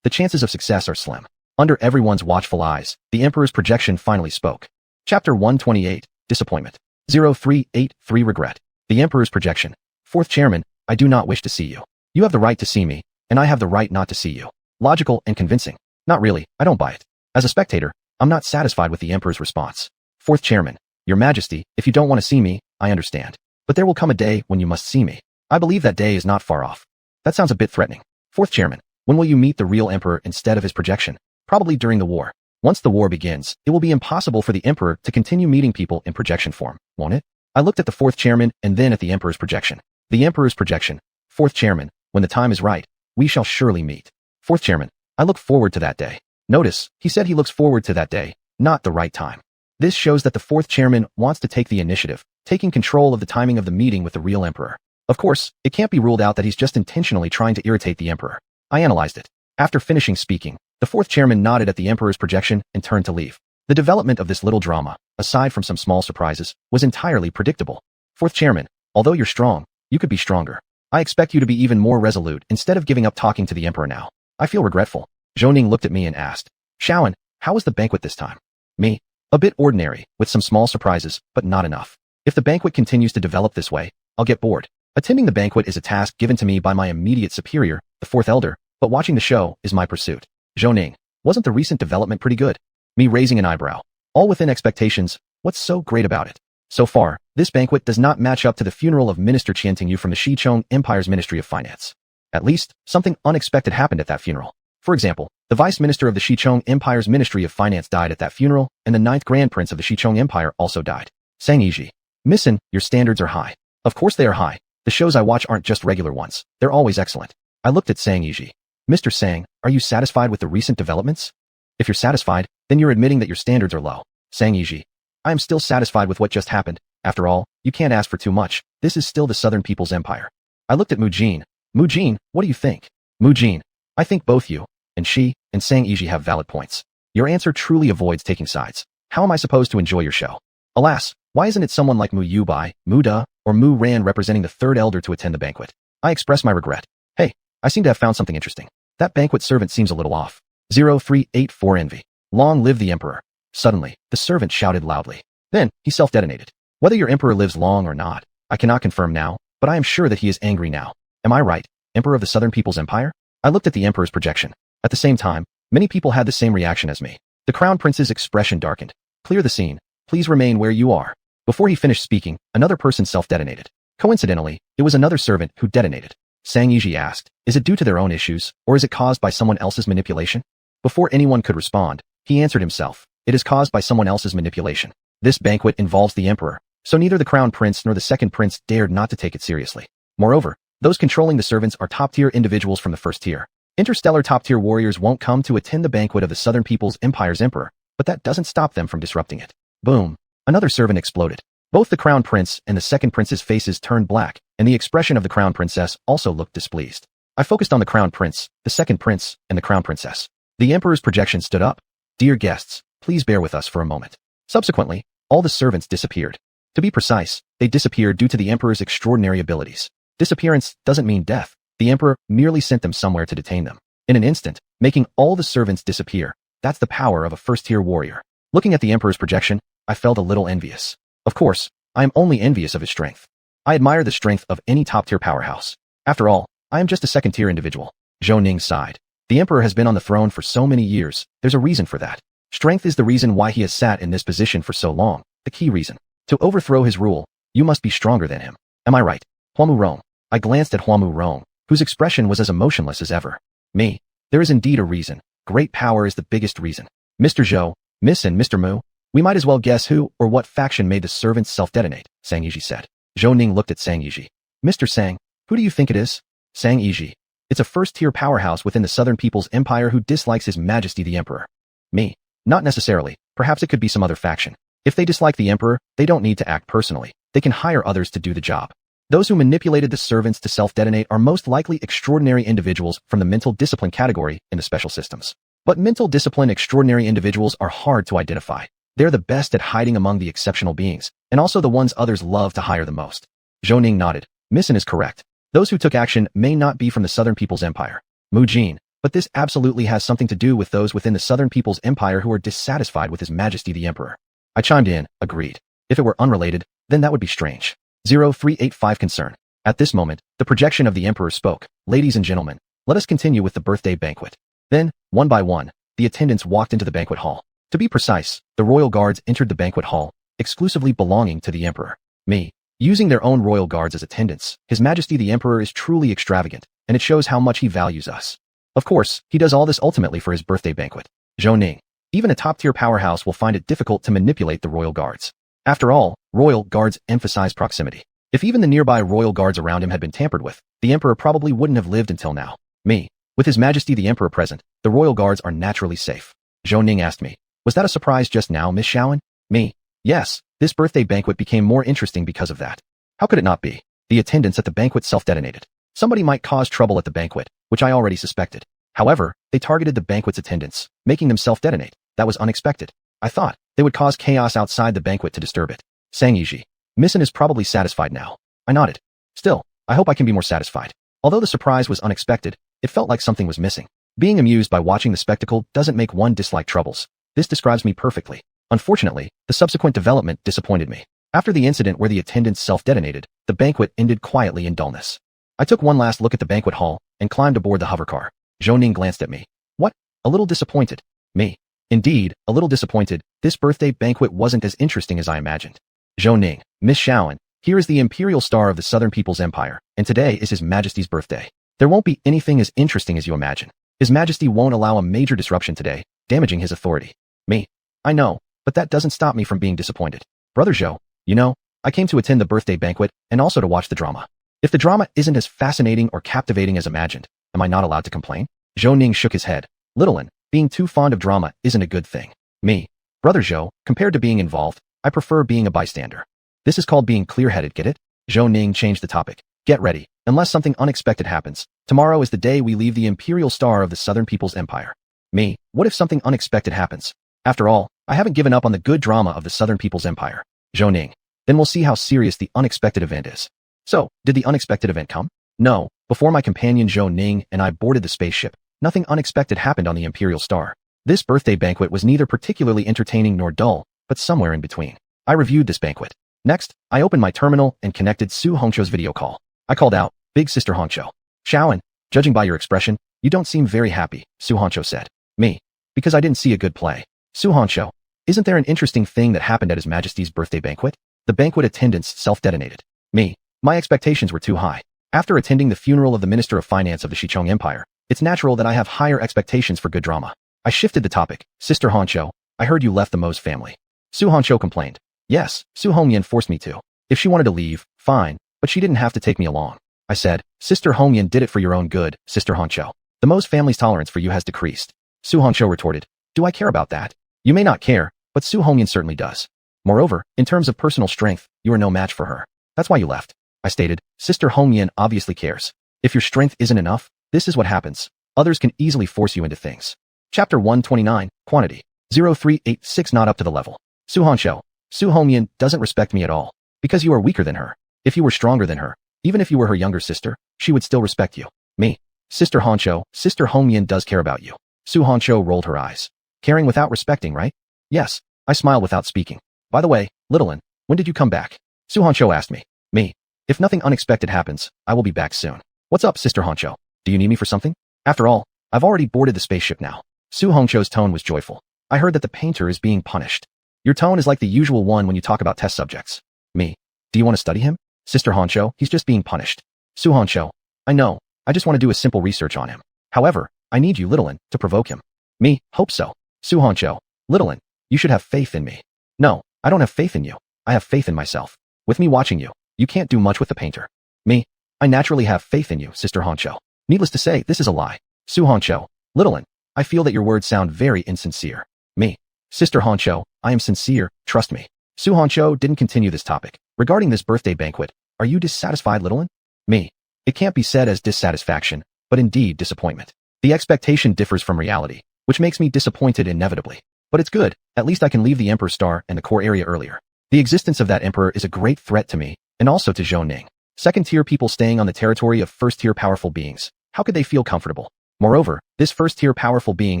The chances of success are slim. Under everyone's watchful eyes, the emperor's projection finally spoke. Chapter 128, Disappointment. 0383 Regret. The emperor's projection. Fourth chairman, I do not wish to see you. You have the right to see me, and I have the right not to see you. Logical and convincing. Not really, I don't buy it. As a spectator, I'm not satisfied with the emperor's response. Fourth chairman, Your Majesty, if you don't want to see me, I understand. But there will come a day when you must see me. I believe that day is not far off. That sounds a bit threatening. Fourth chairman, when will you meet the real emperor instead of his projection? Probably during the war. Once the war begins, it will be impossible for the emperor to continue meeting people in projection form, won't it? I looked at the fourth chairman and then at the emperor's projection. The emperor's projection. Fourth chairman, when the time is right, we shall surely meet. Fourth chairman, I look forward to that day. Notice, he said he looks forward to that day, not the right time. This shows that the fourth chairman wants to take the initiative, taking control of the timing of the meeting with the real emperor. Of course, it can't be ruled out that he's just intentionally trying to irritate the emperor. I analyzed it. After finishing speaking, the fourth chairman nodded at the emperor's projection and turned to leave. The development of this little drama, aside from some small surprises, was entirely predictable. Fourth chairman, although you're strong, you could be stronger. I expect you to be even more resolute instead of giving up talking to the emperor now. I feel regretful. Zhou looked at me and asked, Shaoan, how was the banquet this time? Me? A bit ordinary, with some small surprises, but not enough. If the banquet continues to develop this way, I'll get bored. Attending the banquet is a task given to me by my immediate superior, the fourth elder, but watching the show is my pursuit. Zhou, wasn't the recent development pretty good? Me raising an eyebrow. All within expectations, what's so great about it? So far, this banquet does not match up to the funeral of Minister Qian Tingyu from the Xichong Empire's Ministry of Finance. At least, something unexpected happened at that funeral. For example, the Vice Minister of the Xichong Empire's Ministry of Finance died at that funeral, and the 9th Grand Prince of the Xichong Empire also died. Sang Yi. Mizzen, your standards are high. Of course they are high. The shows I watch aren't just regular ones. They're always excellent. I looked at Sang Yi. Mr. Sang, are you satisfied with the recent developments? If you're satisfied, then you're admitting that your standards are low. Sang Yi. I am still satisfied with what just happened. After all, you can't ask for too much. This is still the Southern People's Empire. I looked at Mu Jin. Mu Jin, what do you think? Mu Jin. I think both you, and she, and Sang Yi have valid points. Your answer truly avoids taking sides. How am I supposed to enjoy your show? Alas, why isn't it someone like Mu Yubai, Mu Da, or Mu Ran representing the third elder to attend the banquet? I express my regret. Hey, I seem to have found something interesting. That banquet servant seems a little off. 0384 Envy. Long live the emperor. Suddenly, the servant shouted loudly. Then, he self-detonated. Whether your emperor lives long or not, I cannot confirm now, but I am sure that he is angry now. Am I right, Emperor of the Southern People's Empire? I looked at the emperor's projection. At the same time, many people had the same reaction as me. The crown prince's expression darkened. Clear the scene. Please remain where you are. Before he finished speaking, another person self-detonated. Coincidentally, it was another servant who detonated. Sang Yi asked, is it due to their own issues, or is it caused by someone else's manipulation? Before anyone could respond, he answered himself. It is caused by someone else's manipulation. This banquet involves the emperor, so neither the crown prince nor the second prince dared not to take it seriously. Moreover, those controlling the servants are top-tier individuals from the first tier. Interstellar top-tier warriors won't come to attend the banquet of the Southern People's Empire's emperor, but that doesn't stop them from disrupting it. Boom. Another servant exploded. Both the crown prince and the second prince's faces turned black, and the expression of the crown princess also looked displeased. I focused on the crown prince, the second prince, and the crown princess. The emperor's projection stood up. Dear guests, please bear with us for a moment. Subsequently, all the servants disappeared. To be precise, they disappeared due to the emperor's extraordinary abilities. Disappearance doesn't mean death. The emperor merely sent them somewhere to detain them. In an instant, making all the servants disappear. That's the power of a first-tier warrior. Looking at the emperor's projection, I felt a little envious. Of course, I am only envious of his strength. I admire the strength of any top-tier powerhouse. After all, I am just a second-tier individual. Zhou Ning sighed. The emperor has been on the throne for so many years. There's a reason for that. Strength is the reason why he has sat in this position for so long. The key reason. To overthrow his rule, you must be stronger than him. Am I right? Huamu Rong. I glanced at Huamu Rong, whose expression was as emotionless as ever. Me. There is indeed a reason. Great power is the biggest reason. Mr. Zhou, Miss and Mr. Mu. We might as well guess who or what faction made the servants self-detonate, Sang Yiji said. Zhou Ning looked at Sang Yiji. Mr. Sang, who do you think it is? Sang Yiji. It's a first-tier powerhouse within the Southern People's Empire who dislikes His Majesty the Emperor. Me. Not necessarily. Perhaps it could be some other faction. If they dislike the Emperor, they don't need to act personally. They can hire others to do the job. Those who manipulated the servants to self-detonate are most likely extraordinary individuals from the mental discipline category in the special systems. But mental discipline extraordinary individuals are hard to identify. They're the best at hiding among the exceptional beings, and also the ones others love to hire the most. Zhou Ning nodded. Missin is correct. Those who took action may not be from the Southern People's Empire. Mu Jin. But this absolutely has something to do with those within the Southern People's Empire who are dissatisfied with His Majesty the Emperor. I chimed in, agreed. If it were unrelated, then that would be strange. 0385 Concern. At this moment, the projection of the Emperor spoke. Ladies and gentlemen, let us continue with the birthday banquet. Then, one by one, the attendants walked into the banquet hall. To be precise, the royal guards entered the banquet hall, exclusively belonging to the Emperor. Me. Using their own royal guards as attendants, His Majesty the Emperor is truly extravagant, and it shows how much he values us. Of course, he does all this ultimately for his birthday banquet. Zhou Ning. Even a top-tier powerhouse will find it difficult to manipulate the royal guards. After all, royal guards emphasize proximity. If even the nearby royal guards around him had been tampered with, the Emperor probably wouldn't have lived until now. Me. With His Majesty the Emperor present, the royal guards are naturally safe. Zhou Ning asked me. Was that a surprise just now, Miss Shaoan? Me. Yes, this birthday banquet became more interesting because of that. How could it not be? The attendants at the banquet self-detonated. Somebody might cause trouble at the banquet, which I already suspected. However, they targeted the banquet's attendants, making them self-detonate. That was unexpected. I thought they would cause chaos outside the banquet to disturb it. Sang Yiji. Missin is probably satisfied now. I nodded. Still, I hope I can be more satisfied. Although the surprise was unexpected, it felt like something was missing. Being amused by watching the spectacle doesn't make one dislike troubles. This describes me perfectly. Unfortunately, the subsequent development disappointed me. After the incident where the attendants self-detonated, the banquet ended quietly in dullness. I took one last look at the banquet hall and climbed aboard the hovercar. Zhou Ning glanced at me. What? A little disappointed. Me. Indeed, a little disappointed. This birthday banquet wasn't as interesting as I imagined. Zhou Ning. Miss Shaoan, here is the Imperial Star of the Southern People's Empire, and today is His Majesty's birthday. There won't be anything as interesting as you imagine. His Majesty won't allow a major disruption today, damaging his authority. Me. I know, but that doesn't stop me from being disappointed. Brother Zhou, you know, I came to attend the birthday banquet and also to watch the drama. If the drama isn't as fascinating or captivating as imagined, am I not allowed to complain? Zhou Ning shook his head. Little one, being too fond of drama isn't a good thing. Me. Brother Zhou, compared to being involved, I prefer being a bystander. This is called being clear-headed, get it? Zhou Ning changed the topic. Get ready, unless something unexpected happens. Tomorrow is the day we leave the Imperial Star of the Southern People's Empire. Me. What if something unexpected happens? After all, I haven't given up on the good drama of the Southern People's Empire. Zhou Ning. Then we'll see how serious the unexpected event is. So, did the unexpected event come? No. Before my companion Zhou Ning and I boarded the spaceship, nothing unexpected happened on the Imperial Star. This birthday banquet was neither particularly entertaining nor dull, but somewhere in between. I reviewed this banquet. Next, I opened my terminal and connected Su Hongqiu's video call. I called out, Big Sister Hongqiu. Shaoan, judging by your expression, you don't seem very happy, Su Hongqiu said. Me. Because I didn't see a good play. Su Hongqiu, isn't there an interesting thing that happened at His Majesty's birthday banquet? The banquet attendants self-detonated. Me. My expectations were too high. After attending the funeral of the Minister of Finance of the Xichong Empire, it's natural that I have higher expectations for good drama. I shifted the topic. Sister Hongqiu, I heard you left the Mo's family. Su Hongqiu complained. Yes, Su Hongyan forced me to. If she wanted to leave, fine, but she didn't have to take me along. I said, Sister Hongyan did it for your own good, Sister Hongqiu. The Mo's family's tolerance for you has decreased. Su Hongqiu retorted. Do I care about that? You may not care, but Su Hongyan certainly does. Moreover, in terms of personal strength, you are no match for her. That's why you left. I stated, Sister Hongyan obviously cares. If your strength isn't enough, this is what happens. Others can easily force you into things. Chapter 129, Quantity. 0386 Not up to the level. Su Hongqiu, Su Hongyan doesn't respect me at all. Because you are weaker than her. If you were stronger than her, even if you were her younger sister, she would still respect you. Me. Sister Hongqiu, Sister Hongyan does care about you. Su Hongqiu rolled her eyes. Caring without respecting, right? Yes. I smiled without speaking. By the way, little one, when did you come back? Su Hongqiu asked me. Me. If nothing unexpected happens, I will be back soon. What's up, Sister Hongqiu? Do you need me for something? After all, I've already boarded the spaceship now. Su Hongqiu's tone was joyful. I heard that the painter is being punished. Your tone is like the usual one when you talk about test subjects. Me. Do you want to study him? Sister Hongqiu, he's just being punished. Su Hongqiu. I know. I just want to do a simple research on him. However, I need you, little one, to provoke him. Me. Hope so. Su Hongqiu. Little one, you should have faith in me. No, I don't have faith in you. I have faith in myself. With me watching you, you can't do much with the painter. Me? I naturally have faith in you, Sister Honcho. Needless to say, this is a lie. Su Honcho, Littlein, I feel that your words sound very insincere. Me? Sister Honcho, I am sincere, trust me. Su Honcho didn't continue this topic. Regarding this birthday banquet, are you dissatisfied, Littlein? Me? It can't be said as dissatisfaction, but indeed disappointment. The expectation differs from reality, which makes me disappointed inevitably. But it's good, at least I can leave the Emperor Star and the core area earlier. The existence of that Emperor is a great threat to me, and also to Zhou Ning. Second-tier people staying on the territory of first-tier powerful beings. How could they feel comfortable? Moreover, this first-tier powerful being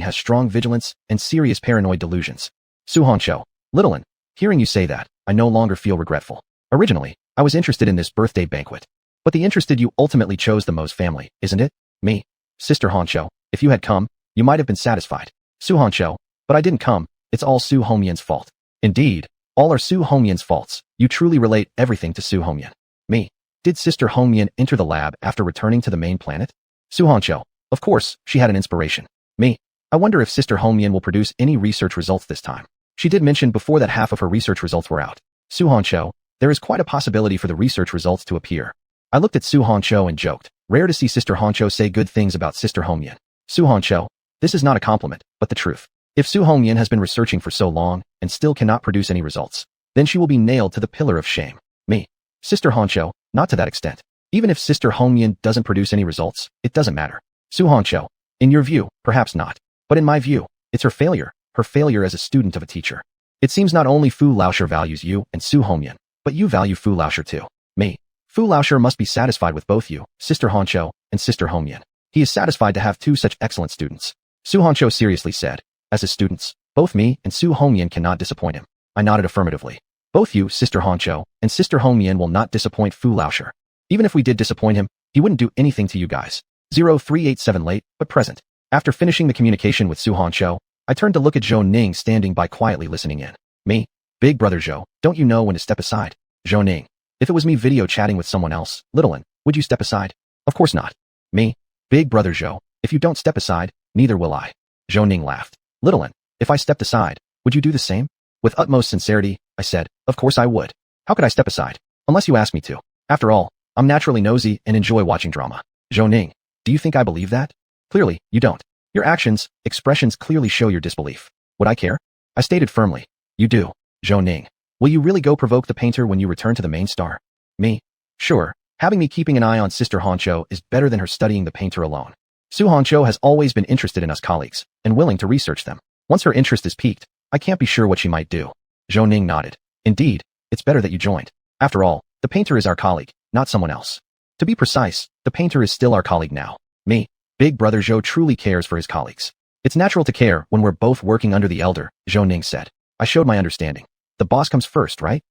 has strong vigilance and serious paranoid delusions. Su Honcho, Littlein, hearing you say that, I no longer feel regretful. Originally, I was interested in this birthday banquet. But the interested you ultimately chose the most family, isn't it? Me? Sister Honcho, if you had come, you might have been satisfied. Su Honcho, but I didn't come, it's all Su Honmian's fault. Indeed, all are Su Honmian's faults. You truly relate everything to Su Honmian. Me? Did Sister Honmian enter the lab after returning to the main planet? Su Honcho, of course, she had an inspiration. Me? I wonder if Sister Honmian will produce any research results this time. She did mention before that half of her research results were out. Su Honcho, there is quite a possibility for the research results to appear. I looked at Su Honcho and joked. Rare to see Sister Honcho say good things about Sister Honmian. Su Honcho, this is not a compliment, but the truth. If Su Honmian has been researching for so long and still cannot produce any results, then she will be nailed to the pillar of shame. Me? Sister Honcho, not to that extent. Even if Sister Honmian doesn't produce any results, it doesn't matter. Su Honcho, in your view, perhaps not. But in my view, it's her failure as a student of a teacher. It seems not only Fu Laoshi values you and Su Honmian, but you value Fu Laoshi too. Me? Fu Laoshi must be satisfied with both you, Sister Honcho, and Sister Honmian. He is satisfied to have two such excellent students. Su Honcho seriously said, as his students, both me and Su Honmian cannot disappoint him. I nodded affirmatively. Both you, Sister Honcho, and Sister Honmian will not disappoint Fu Laoshi. Even if we did disappoint him, he wouldn't do anything to you guys. 0387 late, but present. After finishing the communication with Su Honcho, I turned to look at Zhou Ning standing by quietly listening in. Me? Big brother Zhou, don't you know when to step aside? Zhou Ning. If it was me video chatting with someone else, Littlein, would you step aside? Of course not. Me? Big brother Zhou, if you don't step aside, neither will I. Zhou Ning laughed. Littlein, if I stepped aside, would you do the same? With utmost sincerity, I said, of course I would. How could I step aside? Unless you ask me to. After all, I'm naturally nosy and enjoy watching drama. Zhou Ning, do you think I believe that? Clearly, you don't. Your actions, expressions clearly show your disbelief. Would I care? I stated firmly. You do. Zhou Ning. Will you really go provoke the painter when you return to the main star? Me? Sure. Having me keeping an eye on Sister Honcho is better than her studying the painter alone. Su Honcho has always been interested in us colleagues, and willing to research them. Once her interest is piqued, I can't be sure what she might do. Zhou Ning nodded. Indeed, it's better that you joined. After all, the painter is our colleague, not someone else. To be precise, the painter is still our colleague now. Me? Big brother Zhou truly cares for his colleagues. It's natural to care when we're both working under the elder, Zhou Ning said. I showed my understanding. The boss comes first, right?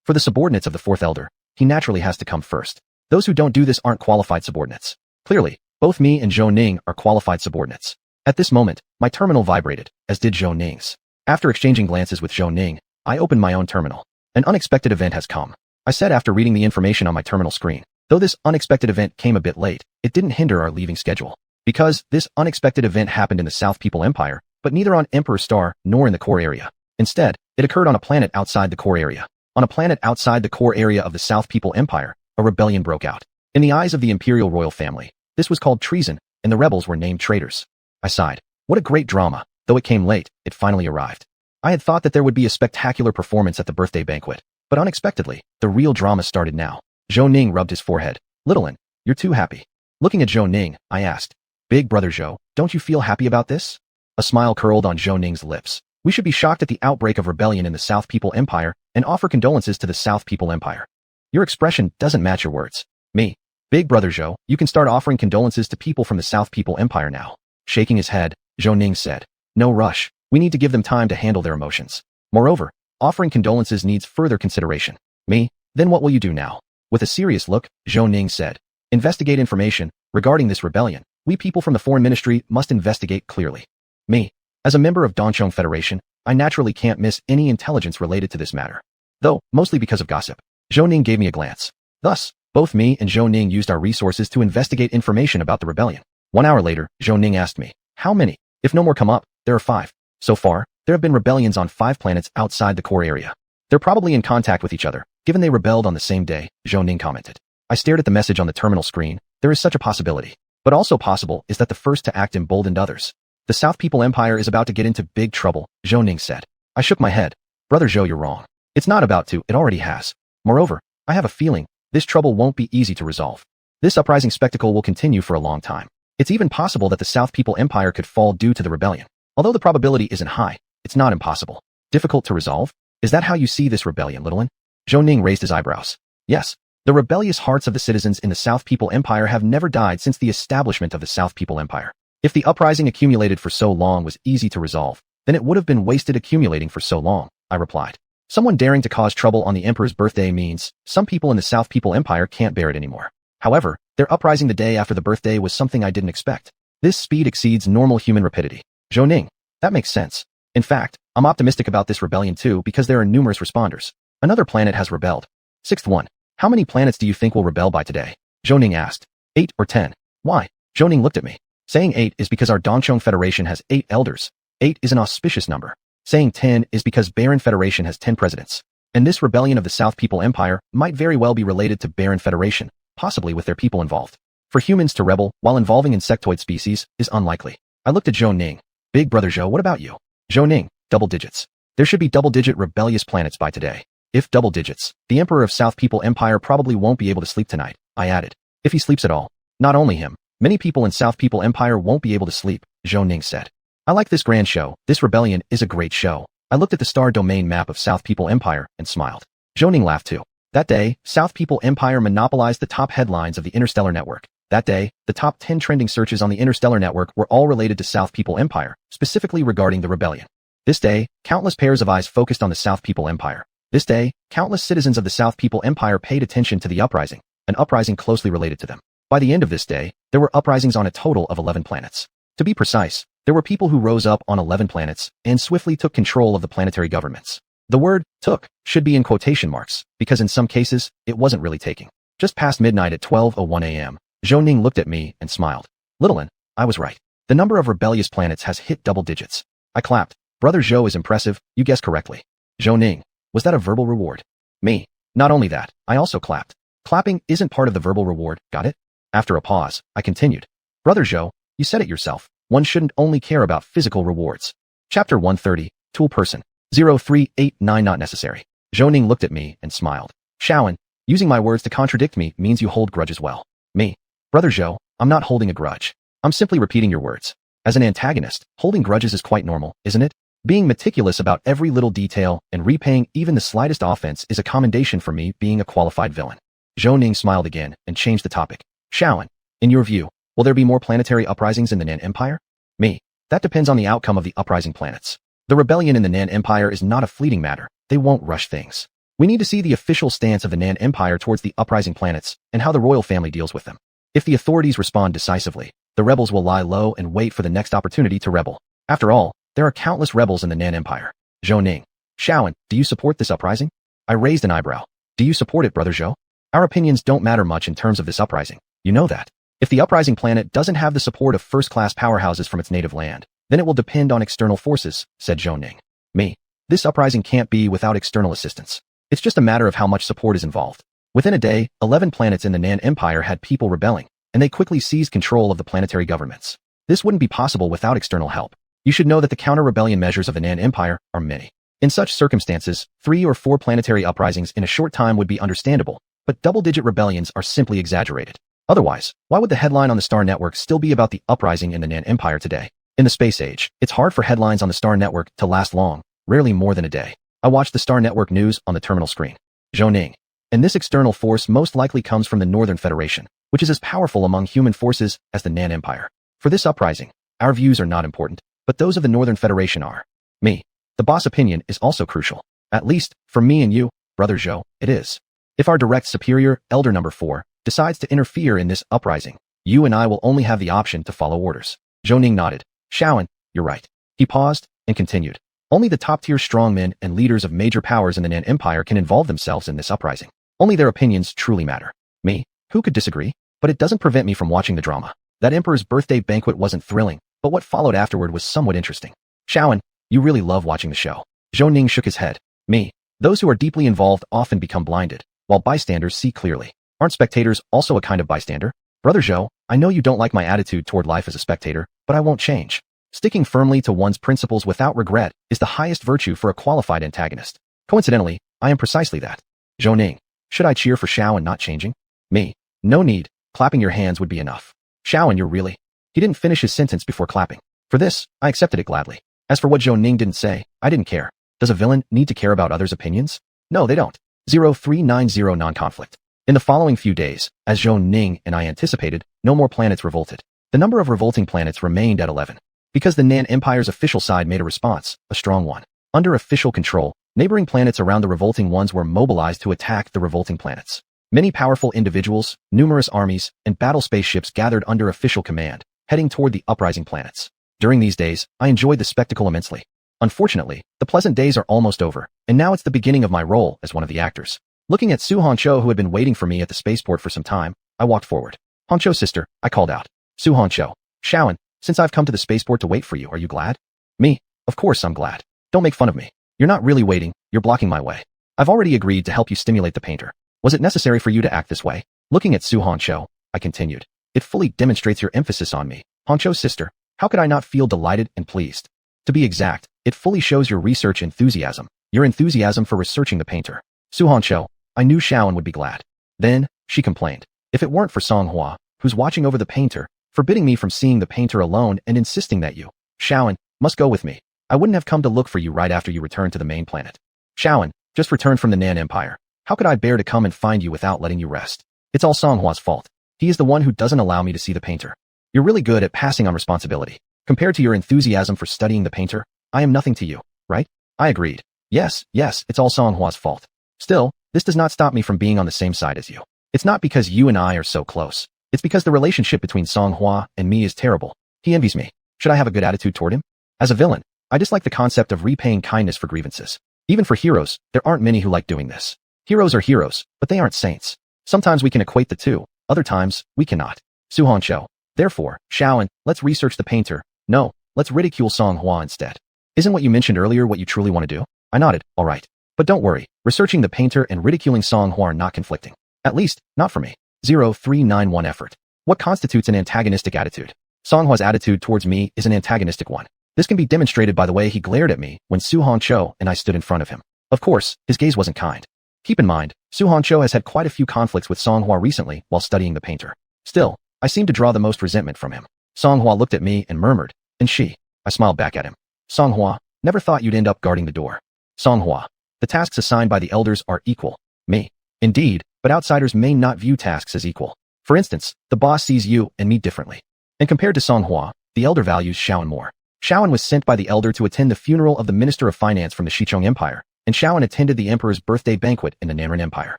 For the subordinates of the fourth elder, he naturally has to come first. Those who don't do this aren't qualified subordinates. Clearly, both me and Zhou Ning are qualified subordinates. At this moment, my terminal vibrated, as did Zhou Ning's. After exchanging glances with Zhou Ning, I opened my own terminal. An unexpected event has come. I said after reading the information on my terminal screen. Though this unexpected event came a bit late, it didn't hinder our leaving schedule. Because this unexpected event happened in the South People Empire, but neither on Emperor Star nor in the core area. Instead, it occurred on a planet outside the core area. On a planet outside the core area of the South People Empire, a rebellion broke out. In the eyes of the imperial royal family, this was called treason, and the rebels were named traitors. I sighed. What a great drama. Though it came late, it finally arrived. I had thought that there would be a spectacular performance at the birthday banquet, but unexpectedly, the real drama started now. Zhou Ning rubbed his forehead. Littlein, you're too happy. Looking at Zhou Ning, I asked, Big brother Zhou, don't you feel happy about this? A smile curled on Zhou Ning's lips. We should be shocked at the outbreak of rebellion in the South People Empire and offer condolences to the South People Empire. Your expression doesn't match your words. Me? Big brother Zhou, you can start offering condolences to people from the South People Empire now. Shaking his head, Zhou Ning said, no rush. We need to give them time to handle their emotions. Moreover, offering condolences needs further consideration. Me? Then what will you do now? With a serious look, Zhou Ning said, investigate information regarding this rebellion. We people from the Foreign Ministry must investigate clearly. Me? As a member of Donchong Federation, I naturally can't miss any intelligence related to this matter. Though, mostly because of gossip. Zhou Ning gave me a glance. Thus, both me and Zhou Ning used our resources to investigate information about the rebellion. 1 hour later, Zhou Ning asked me, how many? If no more come up, there are 5. So far, there have been rebellions on 5 planets outside the core area. They're probably in contact with each other, given they rebelled on the same day, Zhou Ning commented. I stared at the message on the terminal screen. There is such a possibility. But also possible is that the first to act emboldened others. The South People Empire is about to get into big trouble, Zhou Ning said. I shook my head. Brother Zhou, you're wrong. It's not about to, it already has. Moreover, I have a feeling this trouble won't be easy to resolve. This uprising spectacle will continue for a long time. It's even possible that the South People Empire could fall due to the rebellion. Although the probability isn't high, it's not impossible. Difficult to resolve? Is that how you see this rebellion, little one? Zhou Ning raised his eyebrows. Yes. The rebellious hearts of the citizens in the South People Empire have never died since the establishment of the South People Empire. If the uprising accumulated for so long was easy to resolve, then it would have been wasted accumulating for so long, I replied. Someone daring to cause trouble on the Emperor's birthday means some people in the South People Empire can't bear it anymore. However, their uprising the day after the birthday was something I didn't expect. This speed exceeds normal human rapidity. Zhou Ning, that makes sense. In fact, I'm optimistic about this rebellion too because there are numerous responders. Another planet has rebelled. Sixth one. How many planets do you think will rebel by today? Zhou Ning asked. 8 or 10. Why? Zhou Ning looked at me. Saying 8 is because our Dongchong Federation has 8 elders. 8 is an auspicious number. Saying 10 is because Baron Federation has 10 presidents. And this rebellion of the South People Empire might very well be related to Baron Federation, possibly with their people involved. For humans to rebel while involving insectoid species is unlikely. I looked at Zhou Ning. Big brother Zhou, what about you? Zhou Ning, double digits. There should be double-digit rebellious planets by today. If double digits, the Emperor of South People Empire probably won't be able to sleep tonight, I added. If he sleeps at all. Not only him, many people in South People Empire won't be able to sleep, Zhou Ning said. I like this grand show. This rebellion is a great show. I looked at the star domain map of South People Empire and smiled. Zhou Ning laughed too. That day, South People Empire monopolized the top headlines of the Interstellar Network. That day, the top 10 trending searches on the Interstellar Network were all related to South People Empire, specifically regarding the rebellion. This day, countless pairs of eyes focused on the South People Empire. This day, countless citizens of the South People Empire paid attention to the uprising, an uprising closely related to them. By the end of this day, there were uprisings on a total of 11 planets. To be precise, there were people who rose up on 11 planets and swiftly took control of the planetary governments. The word took should be in quotation marks, because in some cases, it wasn't really taking. Just past midnight at 12:01 a.m., Zhou Ning looked at me and smiled. Little one, I was right. The number of rebellious planets has hit double digits. I clapped. Brother Zhou is impressive, you guessed correctly. Zhou Ning, was that a verbal reward? Me. Not only that, I also clapped. Clapping isn't part of the verbal reward, got it? After a pause, I continued. Brother Zhou, you said it yourself. One shouldn't only care about physical rewards. Chapter 130, Tool Person. 0389 not necessary. Zhou Ning looked at me and smiled. Shaoan, using my words to contradict me means you hold grudges well. Me. Brother Zhou, I'm not holding a grudge. I'm simply repeating your words. As an antagonist, holding grudges is quite normal, isn't it? Being meticulous about every little detail and repaying even the slightest offense is a commendation for me being a qualified villain. Zhou Ning smiled again and changed the topic. Shaoan, in your view, will there be more planetary uprisings in the Nan Empire? Me. That depends on the outcome of the uprising planets. The rebellion in the Nan Empire is not a fleeting matter. They won't rush things. We need to see the official stance of the Nan Empire towards the uprising planets and how the royal family deals with them. If the authorities respond decisively, the rebels will lie low and wait for the next opportunity to rebel. After all, there are countless rebels in the Nan Empire. Zhou Ning. Shaoan, do you support this uprising? I raised an eyebrow. Do you support it, Brother Zhou? Our opinions don't matter much in terms of this uprising. You know that. If the uprising planet doesn't have the support of first-class powerhouses from its native land, then it will depend on external forces, said Zhou Ning. Me. This uprising can't be without external assistance. It's just a matter of how much support is involved. Within a day, 11 planets in the Nan Empire had people rebelling, and they quickly seized control of the planetary governments. This wouldn't be possible without external help. You should know that the counter-rebellion measures of the Nan Empire are many. In such circumstances, 3 or 4 planetary uprisings in a short time would be understandable, but double-digit rebellions are simply exaggerated. Otherwise, why would the headline on the Star Network still be about the uprising in the Nan Empire today? In the space age, it's hard for headlines on the Star Network to last long, rarely more than a day. I watched the Star Network news on the terminal screen. Zhou Ning. And this external force most likely comes from the Northern Federation, which is as powerful among human forces as the Nan Empire. For this uprising, our views are not important, but those of the Northern Federation are. Me. The boss opinion is also crucial. At least, for me and you, Brother Zhou, it is. If our direct superior, Elder Number 4, decides to interfere in this uprising, you and I will only have the option to follow orders. Zhou Ning nodded. Shaoan, you're right. He paused and continued. Only the top-tier strongmen and leaders of major powers in the Nan Empire can involve themselves in this uprising. Only their opinions truly matter. Me? Who could disagree? But it doesn't prevent me from watching the drama. That emperor's birthday banquet wasn't thrilling, but what followed afterward was somewhat interesting. Shaoan, You really love watching the show. Zhou Ning shook his head. Me. Those who are deeply involved often become blinded, while bystanders see clearly. Aren't spectators also a kind of bystander? Brother Zhou, I know you don't like my attitude toward life as a spectator, but I won't change. Sticking firmly to one's principles without regret is the highest virtue for a qualified antagonist. Coincidentally, I am precisely that. Zhou Ning. Should I cheer for Xiao and not changing? Me. No need. Clapping your hands would be enough. Xiao and you're really... He didn't finish his sentence before clapping. For this, I accepted it gladly. As for what Zhou Ning didn't say, I didn't care. Does a villain need to care about others' opinions? No, they don't. 0390 non-conflict. In the following few days, as Zhou Ning and I anticipated, no more planets revolted. The number of revolting planets remained at 11. Because the Nan Empire's official side made a response, a strong one. Under official control, neighboring planets around the revolting ones were mobilized to attack the revolting planets. Many powerful individuals, numerous armies, and battle spaceships gathered under official command, heading toward the uprising planets. During these days, I enjoyed the spectacle immensely. Unfortunately, the pleasant days are almost over, and now it's the beginning of my role as one of the actors. Looking at Su Honcho, who had been waiting for me at the spaceport for some time, I walked forward. Honcho sister, I called out. Su Honcho. Shaoan, since I've come to the spaceport to wait for you, are you glad? Me. Of course I'm glad. Don't make fun of me. You're not really waiting, you're blocking my way. I've already agreed to help you stimulate the painter. Was it necessary for you to act this way? Looking at Su Honcho, I continued. It fully demonstrates your emphasis on me. Honcho's sister. How could I not feel delighted and pleased? To be exact, it fully shows your research enthusiasm, your enthusiasm for researching the painter. Su Honcho, I knew Shaoan would be glad. Then, she complained. If it weren't for Song Hua, who's watching over the painter, forbidding me from seeing the painter alone and insisting that you, Shaoan, must go with me, I wouldn't have come to look for you right after you returned to the main planet. Shaoan, just returned from the Nan Empire. How could I bear to come and find you without letting you rest? It's all Song Hua's fault. He is the one who doesn't allow me to see the painter. You're really good at passing on responsibility. Compared to your enthusiasm for studying the painter, I am nothing to you, right? I agreed. Yes, it's all Song Hua's fault. Still, this does not stop me from being on the same side as you. It's not because you and I are so close. It's because the relationship between Song Hua and me is terrible. He envies me. Should I have a good attitude toward him? As a villain, I dislike the concept of repaying kindness for grievances. Even for heroes, there aren't many who like doing this. Heroes are heroes, but they aren't saints. Sometimes we can equate the two, other times, we cannot. Su Honcho. Therefore, Shaoan, let's research the painter. No, let's ridicule Song Hua instead. Isn't what you mentioned earlier what you truly want to do? I nodded, all right. But don't worry, researching the painter and ridiculing Song Hua are not conflicting. At least, not for me. 0391 effort. What constitutes an antagonistic attitude? Song Hua's attitude towards me is an antagonistic one. This can be demonstrated by the way he glared at me when Su Honcho and I stood in front of him. Of course, his gaze wasn't kind. Keep in mind, Su Honcho has had quite a few conflicts with Song Hua recently while studying the painter. Still, I seem to draw the most resentment from him. Song Hua looked at me and murmured, and she. I smiled back at him. Song Hua, never thought you'd end up guarding the door. Song Hua. The tasks assigned by the elders are equal. Me. Indeed, but outsiders may not view tasks as equal. For instance, the boss sees you and me differently. And compared to Song Hua, the elder values Shaoan more. Shaoan was sent by the elder to attend the funeral of the Minister of Finance from the Shichong Empire, and Shaoan attended the Emperor's birthday banquet in the Nanren Empire.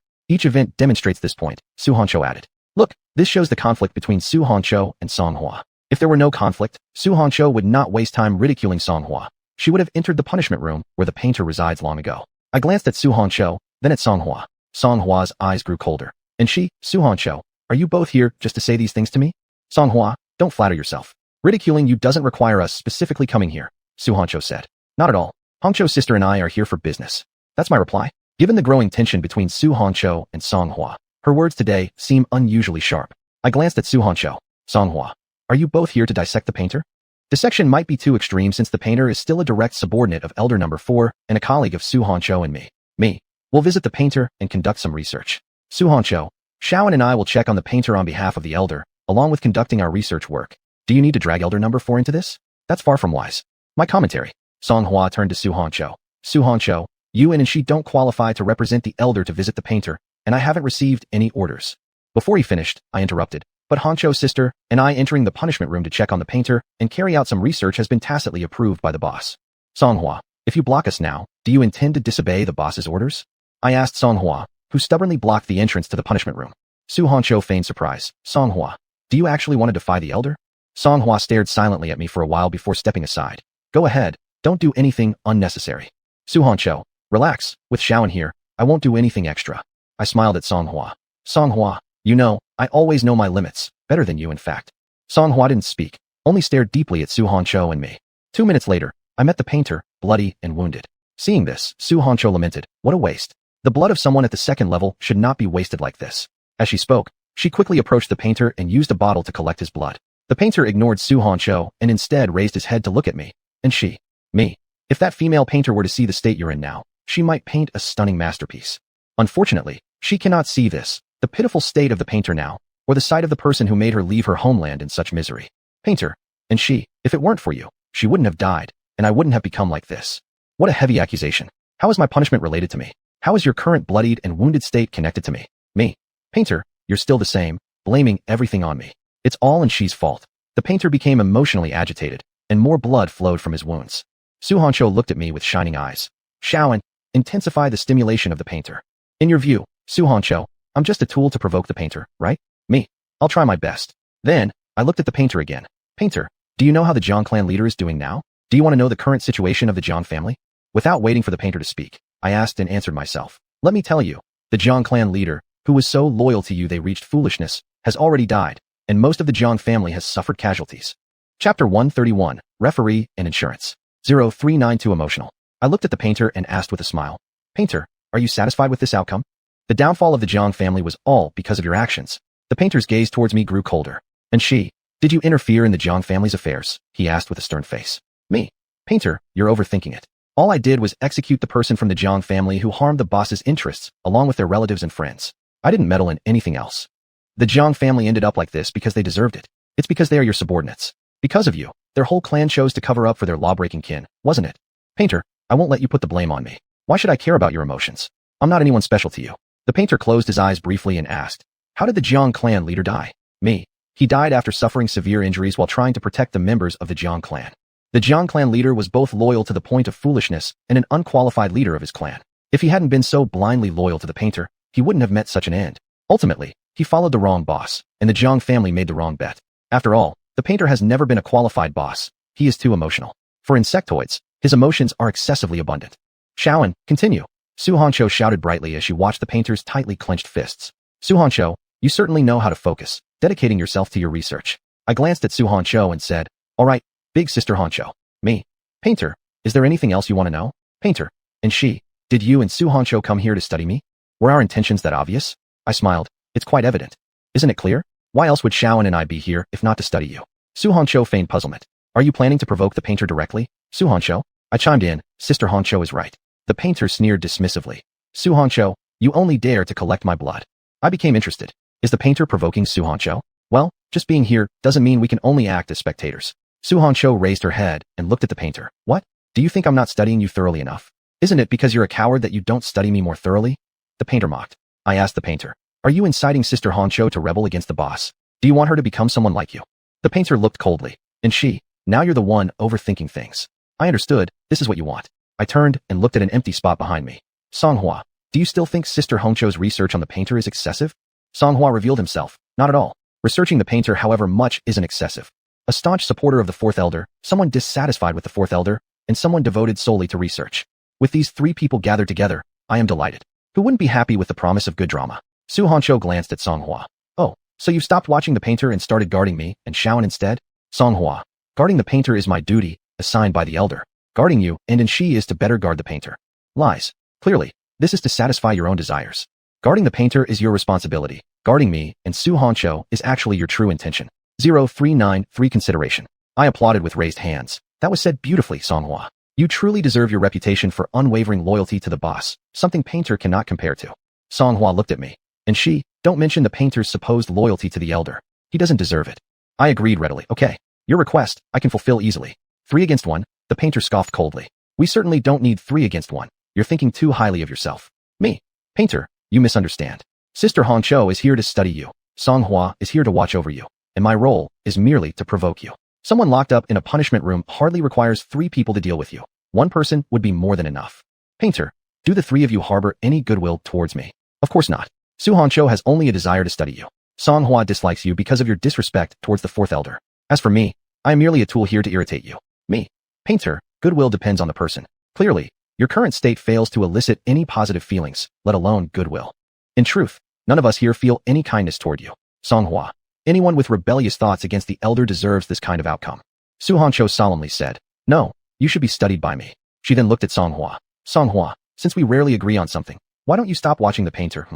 Each event demonstrates this point, Su Honcho added. Look, this shows the conflict between Su Honcho and Song Hua. If there were no conflict, Su Honcho would not waste time ridiculing Song Hua. She would have entered the punishment room where the painter resides long ago. I glanced at Su Honcho, then at Song Hua. Song Hua's eyes grew colder. And she, Su Honcho, are you both here just to say these things to me? Song Hua, don't flatter yourself. Ridiculing you doesn't require us specifically coming here, Su Honcho said. Not at all. Honcho's sister and I are here for business. That's my reply. Given the growing tension between Su Honcho and Song Hua, her words today seem unusually sharp. I glanced at Su Honcho. Song Hua, are you both here to dissect the painter? Dissection might be too extreme since the painter is still a direct subordinate of Elder Number 4 and a colleague of Su Honcho and me. We'll visit the painter and conduct some research. Su Honcho, Shaoan and I will check on the painter on behalf of the Elder, along with conducting our research work. Do you need to drag Elder Number 4 into this? That's far from wise. My commentary. Song Hua turned to Su Honcho. Su Honcho, you and she don't qualify to represent the Elder to visit the painter, and I haven't received any orders. Before he finished, I interrupted. But Honcho's sister and I entering the punishment room to check on the painter and carry out some research has been tacitly approved by the boss. Song Hua, if you block us now, do you intend to disobey the boss's orders? I asked Song Hua, who stubbornly blocked the entrance to the punishment room. Su Honcho feigned surprise. Song Hua, do you actually want to defy the Elder? Song Hua stared silently at me for a while before stepping aside. Go ahead, don't do anything unnecessary. Su Honcho, relax, with Shaoan here, I won't do anything extra. I smiled at Song Hua. Song Hua, you know, I always know my limits, better than you in fact. Song Hua didn't speak, only stared deeply at Su Honcho and me. 2 minutes later, I met the painter, bloody, and wounded. Seeing this, Su Honcho lamented, "What a waste. The blood of someone at the second level should not be wasted like this." As she spoke, she quickly approached the painter and used a bottle to collect his blood. The painter ignored Su Honcho and instead raised his head to look at me. And she, me. If that female painter were to see the state you're in now, she might paint a stunning masterpiece. Unfortunately, she cannot see this, the pitiful state of the painter now, or the sight of the person who made her leave her homeland in such misery. Painter, and she, if it weren't for you, she wouldn't have died, and I wouldn't have become like this. What a heavy accusation. How is my punishment related to me? How is your current bloodied and wounded state connected to me? Me. Painter, you're still the same, blaming everything on me. It's all in she's fault. The painter became emotionally agitated, and more blood flowed from his wounds. Su Honcho looked at me with shining eyes. Shaoan, intensify the stimulation of the painter. In your view, Su Honcho, I'm just a tool to provoke the painter, right? Me. I'll try my best. Then, I looked at the painter again. Painter, do you know how the Jiang clan leader is doing now? Do you want to know the current situation of the Jiang family? Without waiting for the painter to speak, I asked and answered myself. Let me tell you, the Jiang clan leader, who was so loyal to you they reached foolishness, has already died, and most of the Jiang family has suffered casualties. Chapter 131, Referee and Insurance. 0392 Emotional. I looked at the painter and asked with a smile. Painter, are you satisfied with this outcome? The downfall of the Jiang family was all because of your actions. The painter's gaze towards me grew colder. And she, did you interfere in the Jiang family's affairs? He asked with a stern face. Me. Painter, you're overthinking it. All I did was execute the person from the Jiang family who harmed the boss's interests, along with their relatives and friends. I didn't meddle in anything else. The Jiang family ended up like this because they deserved it. It's because they are your subordinates. Because of you, their whole clan chose to cover up for their law-breaking kin, wasn't it? Painter, I won't let you put the blame on me. Why should I care about your emotions? I'm not anyone special to you. The painter closed his eyes briefly and asked, how did the Jiang clan leader die? Me. He died after suffering severe injuries while trying to protect the members of the Jiang clan. The Jiang clan leader was both loyal to the point of foolishness and an unqualified leader of his clan. If he hadn't been so blindly loyal to the painter, he wouldn't have met such an end. Ultimately, he followed the wrong boss, and the Jiang family made the wrong bet. After all, the painter has never been a qualified boss. He is too emotional. For insectoids, his emotions are excessively abundant. Shaoan, continue. Su Honcho shouted brightly as she watched the painter's tightly clenched fists. Su Honcho, you certainly know how to focus, dedicating yourself to your research. I glanced at Su Honcho and said, all right, big sister Honcho. Me. Painter, is there anything else you want to know? Painter, and she, did you and Su Honcho come here to study me? Were our intentions that obvious? I smiled. It's quite evident. Isn't it clear? Why else would Shaoan and I be here if not to study you? Su Honcho feigned puzzlement. Are you planning to provoke the painter directly? Su Honcho? I chimed in. Sister Honcho is right. The painter sneered dismissively. Su Honcho, you only dare to collect my blood. I became interested. Is the painter provoking Su Honcho? Well, just being here doesn't mean we can only act as spectators. Su Honcho raised her head and looked at the painter. What? Do you think I'm not studying you thoroughly enough? Isn't it because you're a coward that you don't study me more thoroughly? The painter mocked. I asked the painter. Are you inciting Sister Honcho to rebel against the boss? Do you want her to become someone like you? The painter looked coldly. And she, now you're the one overthinking things. I understood, this is what you want. I turned and looked at an empty spot behind me. Songhua, do you still think Sister Honcho's research on the painter is excessive? Songhua revealed himself. Not at all. Researching the painter however much isn't excessive. A staunch supporter of the Fourth Elder, someone dissatisfied with the Fourth Elder, and someone devoted solely to research. With these three people gathered together, I am delighted. Who wouldn't be happy with the promise of good drama? Su Honcho glanced at Songhua. Oh, so you stopped watching the painter and started guarding me and Shaoan instead? Songhua, guarding the painter is my duty, assigned by the Elder. Guarding you and she is to better guard the painter. Lies. Clearly, this is to satisfy your own desires. Guarding the painter is your responsibility. Guarding me and Su Honcho is actually your true intention. 0393 Consideration. I applauded with raised hands. That was said beautifully, Songhua. You truly deserve your reputation for unwavering loyalty to the boss, something painter cannot compare to. Songhua looked at me. And she, don't mention the painter's supposed loyalty to the Elder. He doesn't deserve it. I agreed readily. Okay. Your request, I can fulfill easily. 3 against 1, the painter scoffed coldly. We certainly don't need 3 against 1. You're thinking too highly of yourself. Me. Painter, you misunderstand. Sister Honcho is here to study you. Songhua is here to watch over you. And my role is merely to provoke you. Someone locked up in a punishment room hardly requires 3 people to deal with you. 1 person would be more than enough. Painter, do the 3 of you harbor any goodwill towards me? Of course not. Su Honcho has only a desire to study you. Songhua dislikes you because of your disrespect towards the Fourth Elder. As for me, I am merely a tool here to irritate you. Me. Painter, goodwill depends on the person. Clearly, your current state fails to elicit any positive feelings, let alone goodwill. In truth, none of us here feel any kindness toward you. Songhua. Anyone with rebellious thoughts against the Elder deserves this kind of outcome. Su Honcho solemnly said, no, you should be studied by me. She then looked at Songhua. Songhua, since we rarely agree on something, why don't you stop watching the painter,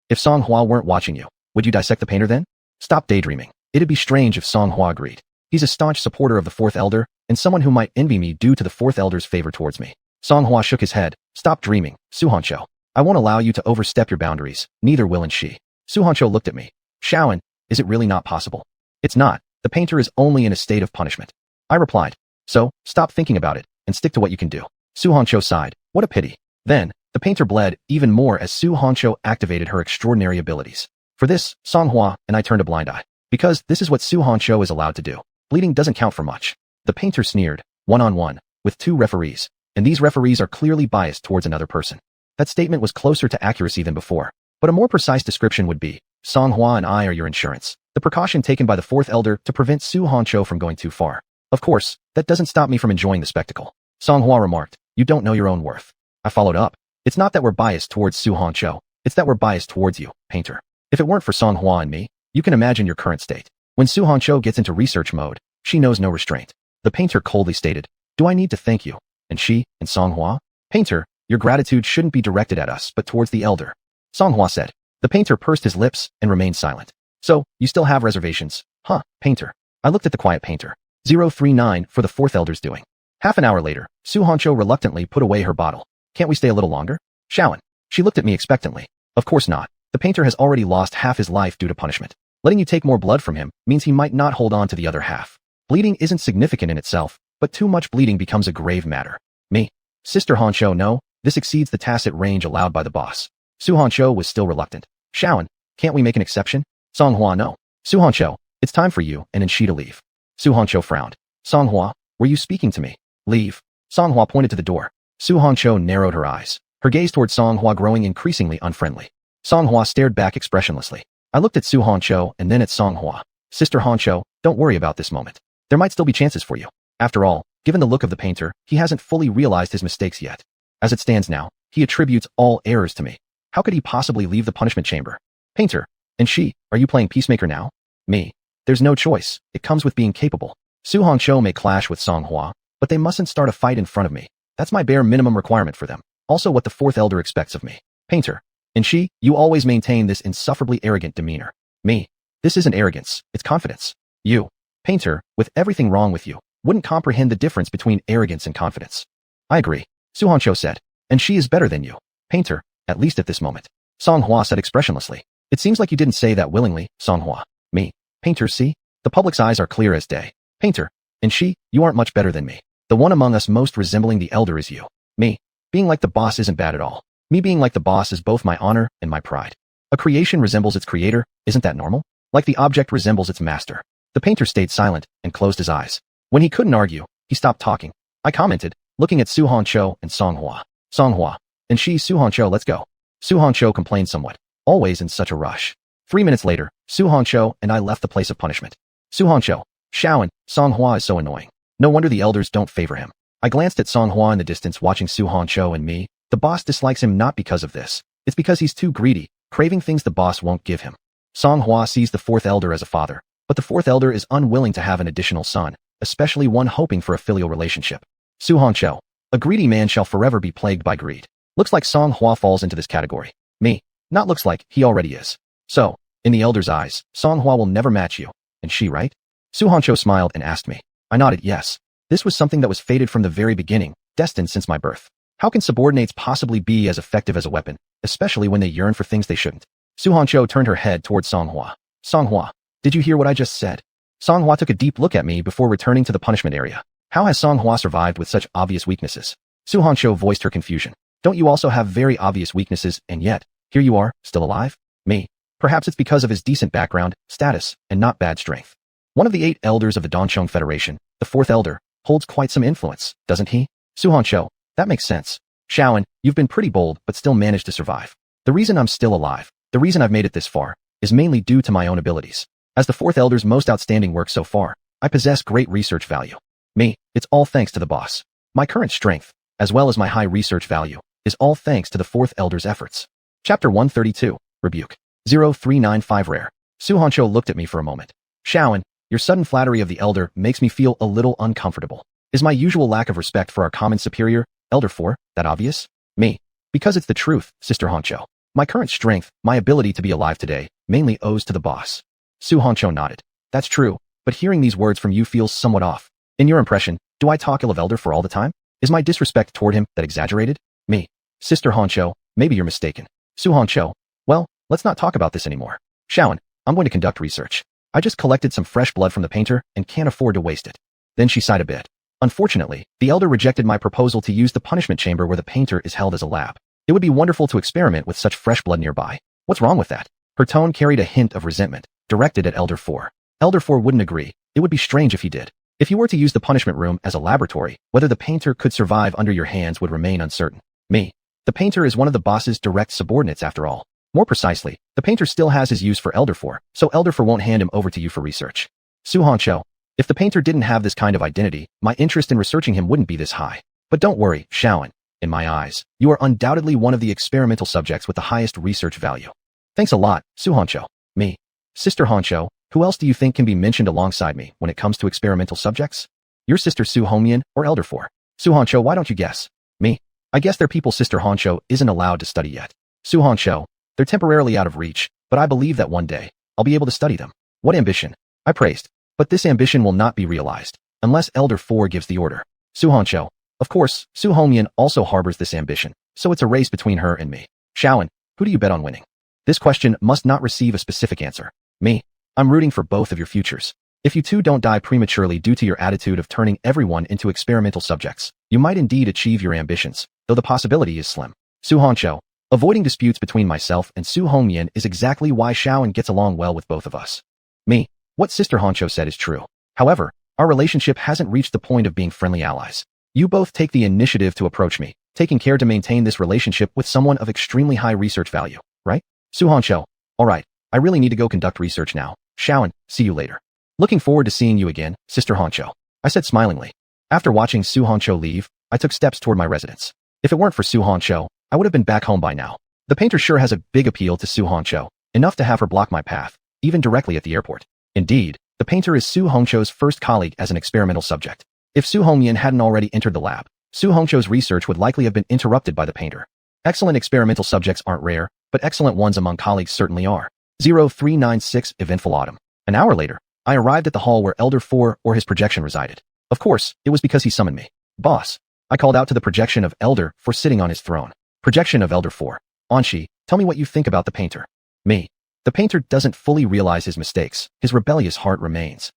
If Songhua weren't watching you, would you dissect the painter then? Stop daydreaming. It'd be strange if Songhua agreed. He's a staunch supporter of the fourth elder, and someone who might envy me due to the fourth elder's favor towards me. Songhua shook his head. Stop dreaming, Suhancho. I won't allow you to overstep your boundaries, neither will she. Suhancho looked at me. Shaoan, is it really not possible? It's not. The painter is only in a state of punishment. I replied. So, stop thinking about it, and stick to what you can do. Suhancho sighed. What a pity. Then, the painter bled even more as Suhancho activated her extraordinary abilities. For this, Songhua and I turned a blind eye. Because this is what Suhancho is allowed to do. Bleeding doesn't count for much. The painter sneered, one-on-one, with two referees, and these referees are clearly biased towards another person. That statement was closer to accuracy than before, but a more precise description would be, Songhua and I are your insurance, the precaution taken by the fourth elder to prevent Suhancho from going too far. Of course, that doesn't stop me from enjoying the spectacle. Songhua remarked, you don't know your own worth. I followed up. It's not that we're biased towards Suhancho, it's that we're biased towards you, painter. If it weren't for Songhua and me, you can imagine your current state. When Suhancho gets into research mode, she knows no restraint. The painter coldly stated, do I need to thank you? And she, and Songhua? Painter, your gratitude shouldn't be directed at us but towards the elder. Songhua said. The painter pursed his lips and remained silent. So, you still have reservations, huh, painter? I looked at the quiet painter. 039 for the fourth elder's doing. Half an hour later, Suhancho reluctantly put away her bottle. Can't we stay a little longer? Shaoan. She looked at me expectantly. Of course not. The painter has already lost half his life due to punishment. Letting you take more blood from him means he might not hold on to the other half. Bleeding isn't significant in itself, but too much bleeding becomes a grave matter. Me. Sister Hancho, no, this exceeds the tacit range allowed by the boss. Suhancho was still reluctant. Shaoan, can't we make an exception? Songhua, no. Suhancho, it's time for you and she to leave. Suhancho frowned. Songhua, were you speaking to me? Leave. Songhua pointed to the door. Suhancho narrowed her eyes, her gaze toward Songhua growing increasingly unfriendly. Songhua stared back expressionlessly. I looked at Suhancho and then at Songhua. Sister Hancho, don't worry about this moment. There might still be chances for you. After all, given the look of the painter, he hasn't fully realized his mistakes yet. As it stands now, he attributes all errors to me. How could he possibly leave the punishment chamber? Painter, and she, are you playing peacemaker now? Me. There's no choice, it comes with being capable. Suhancho may clash with Songhua, but they mustn't start a fight in front of me. That's my bare minimum requirement for them. Also what the fourth elder expects of me. Painter. And she, you always maintain this insufferably arrogant demeanor. Me. This isn't arrogance, it's confidence. You. Painter, with everything wrong with you, wouldn't comprehend the difference between arrogance and confidence. I agree. Suhancho said. And she is better than you. Painter, at least at this moment. Songhua said expressionlessly. It seems like you didn't say that willingly, Songhua. Me. Painter, see? The public's eyes are clear as day. Painter. And she, you aren't much better than me. The one among us most resembling the elder is you. Me. Being like the boss isn't bad at all. Me being like the boss is both my honor and my pride. A creation resembles its creator, isn't that normal? Like the object resembles its master. The painter stayed silent and closed his eyes. When he couldn't argue, he stopped talking. I commented, looking at Suhancho and Songhua. Songhua. And she, Suhancho, let's go. Suhancho complained somewhat. Always in such a rush. 3 minutes later, Suhancho and I left the place of punishment. Suhancho. Shaoan, Songhua is so annoying. No wonder the elders don't favor him. I glanced at Songhua in the distance watching Suhancho and me. The boss dislikes him not because of this. It's because he's too greedy, craving things the boss won't give him. Songhua sees the fourth elder as a father, but the fourth elder is unwilling to have an additional son, especially one hoping for a filial relationship. Suhancho. A greedy man shall forever be plagued by greed. Looks like Songhua falls into this category. Me. Not looks like, he already is. So, in the elder's eyes, Songhua will never match you. And she, right? Suhancho smiled and asked me. I nodded yes. This was something that was fated from the very beginning, destined since my birth. How can subordinates possibly be as effective as a weapon, especially when they yearn for things they shouldn't? Suhancho turned her head toward Songhua. Songhua, did you hear what I just said? Songhua took a deep look at me before returning to the punishment area. How has Songhua survived with such obvious weaknesses? Suhancho voiced her confusion. Don't you also have very obvious weaknesses, and yet, here you are, still alive? Me. Perhaps it's because of his decent background, status, and not bad strength. One of the 8 elders of the Donchong Federation, the fourth elder, holds quite some influence, doesn't he? Suhancho. That makes sense. Shaoan, you've been pretty bold but still managed to survive. The reason I'm still alive, the reason I've made it this far, is mainly due to my own abilities. As the fourth elder's most outstanding work so far, I possess great research value. Me, it's all thanks to the boss. My current strength, as well as my high research value, is all thanks to the fourth elder's efforts. Chapter 132, Rebuke. 0395 Rare. Suhancho looked at me for a moment. Shaoan, your sudden flattery of the elder makes me feel a little uncomfortable. Is my usual lack of respect for our common superior Elder 4, that obvious? Me. Because it's the truth, Sister Honcho. My current strength, my ability to be alive today, mainly owes to the boss. Su Honcho nodded. That's true, but hearing these words from you feels somewhat off. In your impression, do I talk ill of Elder 4 all the time? Is my disrespect toward him that exaggerated? Me. Sister Honcho, maybe you're mistaken. Su Honcho. Well, let's not talk about this anymore. Shaoan, I'm going to conduct research. I just collected some fresh blood from the painter and can't afford to waste it. Then she sighed a bit. Unfortunately, the elder rejected my proposal to use the punishment chamber where the painter is held as a lab. It would be wonderful to experiment with such fresh blood nearby. What's wrong with that? Her tone carried a hint of resentment, directed at Elder 4. Elder 4 wouldn't agree. It would be strange if he did. If you were to use the punishment room as a laboratory, whether the painter could survive under your hands would remain uncertain. Me. The painter is one of the boss's direct subordinates after all. More precisely, the painter still has his use for Elder 4, so Elder 4 won't hand him over to you for research. Su Honcho. If the painter didn't have this kind of identity, my interest in researching him wouldn't be this high. But don't worry, Shaoan. In my eyes, you are undoubtedly one of the experimental subjects with the highest research value. Thanks a lot, Su Honcho. Me. Sister Honcho, who else do you think can be mentioned alongside me when it comes to experimental subjects? Your sister Su Homian or Elder 4? Su Honcho, why don't you guess? Me. I guess they're people Sister Honcho isn't allowed to study yet. Su Honcho. They're temporarily out of reach, but I believe that one day, I'll be able to study them. What ambition? I praised. But this ambition will not be realized, unless Elder 4 gives the order. Su Honcho. Of course, Su Homian also harbors this ambition, so it's a race between her and me. Shaoan, who do you bet on winning? This question must not receive a specific answer. Me. I'm rooting for both of your futures. If you two don't die prematurely due to your attitude of turning everyone into experimental subjects, you might indeed achieve your ambitions, though the possibility is slim. Su Honcho. Avoiding disputes between myself and Su Homian is exactly why Shaoan gets along well with both of us. Me. What Sister Honcho said is true. However, our relationship hasn't reached the point of being friendly allies. You both take the initiative to approach me, taking care to maintain this relationship with someone of extremely high research value, right? Su Honcho. Alright, I really need to go conduct research now. Shaoan, see you later. Looking forward to seeing you again, Sister Honcho. I said smilingly. After watching Su Honcho leave, I took steps toward my residence. If it weren't for Su Honcho, I would have been back home by now. The painter sure has a big appeal to Su Honcho, enough to have her block my path, even directly at the airport. Indeed, the painter is Su Honcho's first colleague as an experimental subject. If Su Homian hadn't already entered the lab, Su Honcho's research would likely have been interrupted by the painter. Excellent experimental subjects aren't rare, but excellent ones among colleagues certainly are. 0396 Eventful Autumn. An hour later, I arrived at the hall where Elder 4 or his projection resided. Of course, it was because he summoned me. Boss. I called out to the projection of Elder 4 sitting on his throne. Projection of Elder 4. Anshi, tell me what you think about the painter. Me. The painter doesn't fully realize his mistakes. His rebellious heart remains.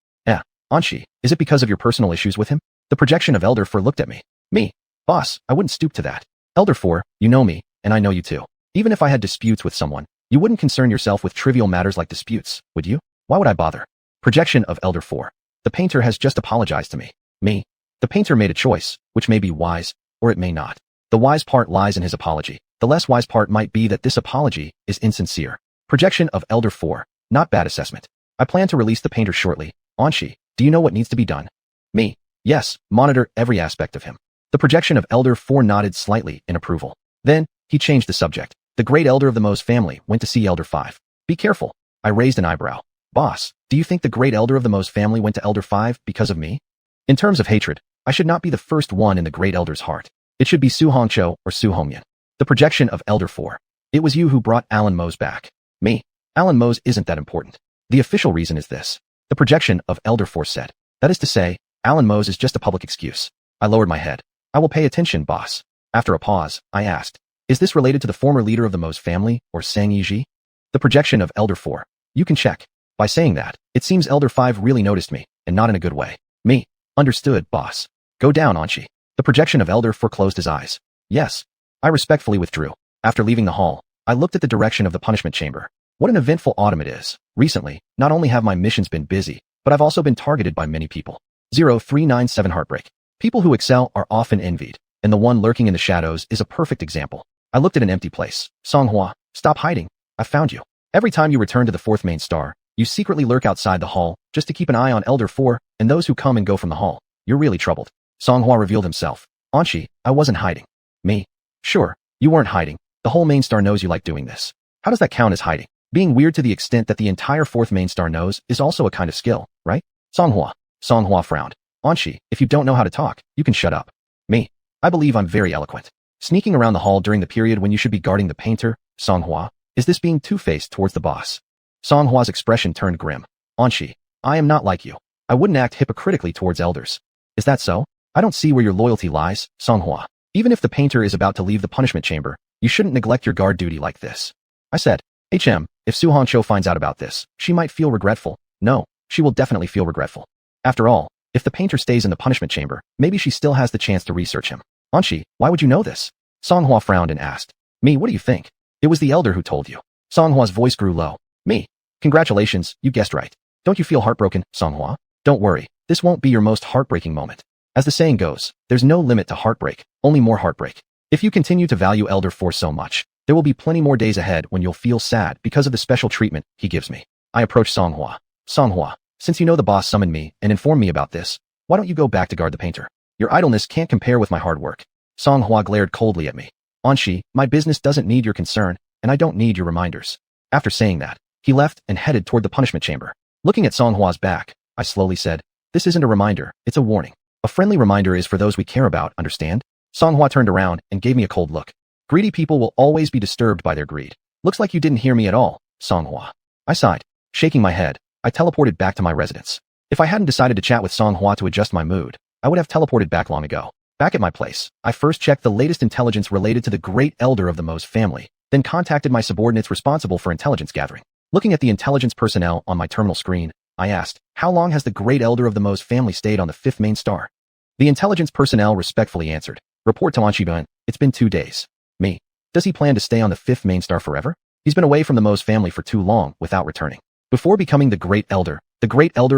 Anshi, is it because of your personal issues with him? The projection of Elder 4 looked at me. Me. Boss, I wouldn't stoop to that. Elder 4, you know me, and I know you too. Even if I had disputes with someone, you wouldn't concern yourself with trivial matters like disputes, would you? Why would I bother? Projection of Elder 4. The painter has just apologized to me. Me. The painter made a choice, which may be wise, or it may not. The wise part lies in his apology. The less wise part might be that this apology is insincere. Projection of Elder 4. Not bad assessment. I plan to release the painter shortly. Anshi, do you know what needs to be done? Me. Yes, monitor every aspect of him. The projection of Elder 4 nodded slightly in approval. Then, he changed the subject. The great elder of the Mo's family went to see Elder 5. Be careful. I raised an eyebrow. Boss, do you think the great elder of the Mo's family went to Elder 5 because of me? In terms of hatred, I should not be the first one in the great elder's heart. It should be Su Honcho or Su Homian. The projection of Elder 4. It was you who brought Alan Mose back. Me. Alan Mose isn't that important. The official reason is this. The projection of Elder 4 said. That is to say, Alan Mose is just a public excuse. I lowered my head. I will pay attention, boss. After a pause, I asked, is this related to the former leader of the Mose family, or Sang Yiji? The projection of Elder 4. You can check. By saying that, it seems Elder 5 really noticed me, and not in a good way. Me. Understood, boss. Go down, Anshi. The projection of Elder 4 closed his eyes. Yes. I respectfully withdrew. After leaving the hall, I looked at the direction of the punishment chamber. What an eventful autumn it is. Recently, not only have my missions been busy, but I've also been targeted by many people. 0397 Heartbreak. People who excel are often envied, and the one lurking in the shadows is a perfect example. I looked at an empty place. Songhua, stop hiding. I found you. Every time you return to the fourth main star, you secretly lurk outside the hall, just to keep an eye on Elder 4 and those who come and go from the hall. You're really troubled. Songhua revealed himself. Anshi, I wasn't hiding. Me. Sure, you weren't hiding. The whole main star knows you like doing this. How does that count as hiding? Being weird to the extent that the entire fourth main star knows is also a kind of skill, right? Songhua. Songhua frowned. Anshi, if you don't know how to talk, you can shut up. Me. I believe I'm very eloquent. Sneaking around the hall during the period when you should be guarding the painter, Songhua, is this being two-faced towards the boss? Songhua's expression turned grim. Anshi, I am not like you. I wouldn't act hypocritically towards elders. Is that so? I don't see where your loyalty lies, Songhua. Even if the painter is about to leave the punishment chamber, you shouldn't neglect your guard duty like this. I said, if Su Hongqiu finds out about this, she might feel regretful. No, she will definitely feel regretful. After all, if the painter stays in the punishment chamber, maybe she still has the chance to research him. Anshi, why would you know this? Songhua frowned and asked. Me, what do you think? It was the elder who told you. Songhua's voice grew low. Me. Congratulations, you guessed right. Don't you feel heartbroken, Songhua? Don't worry, this won't be your most heartbreaking moment. As the saying goes, there's no limit to heartbreak, only more heartbreak. If you continue to value Elder 4 so much, there will be plenty more days ahead when you'll feel sad because of the special treatment he gives me. I approached Songhua. Songhua, since you know the boss summoned me and informed me about this, why don't you go back to guard the painter? Your idleness can't compare with my hard work. Songhua glared coldly at me. Anshi, my business doesn't need your concern, and I don't need your reminders. After saying that, he left and headed toward the punishment chamber. Looking at Songhua's back, I slowly said, this isn't a reminder, it's a warning. A friendly reminder is for those we care about, understand? Songhua turned around and gave me a cold look. Greedy people will always be disturbed by their greed. Looks like you didn't hear me at all, Songhua. I sighed. Shaking my head, I teleported back to my residence. If I hadn't decided to chat with Songhua to adjust my mood, I would have teleported back long ago. Back at my place, I first checked the latest intelligence related to the great elder of the Mo's family, then contacted my subordinates responsible for intelligence gathering. Looking at the intelligence personnel on my terminal screen, I asked, how long has the great elder of the Mo's family stayed on the 5th main star? The intelligence personnel respectfully answered, report to Anshiban, it's been 2 days. Me. Does he plan to stay on the 5th main star forever? He's been away from the Mo's family for too long without returning. Before becoming the great elder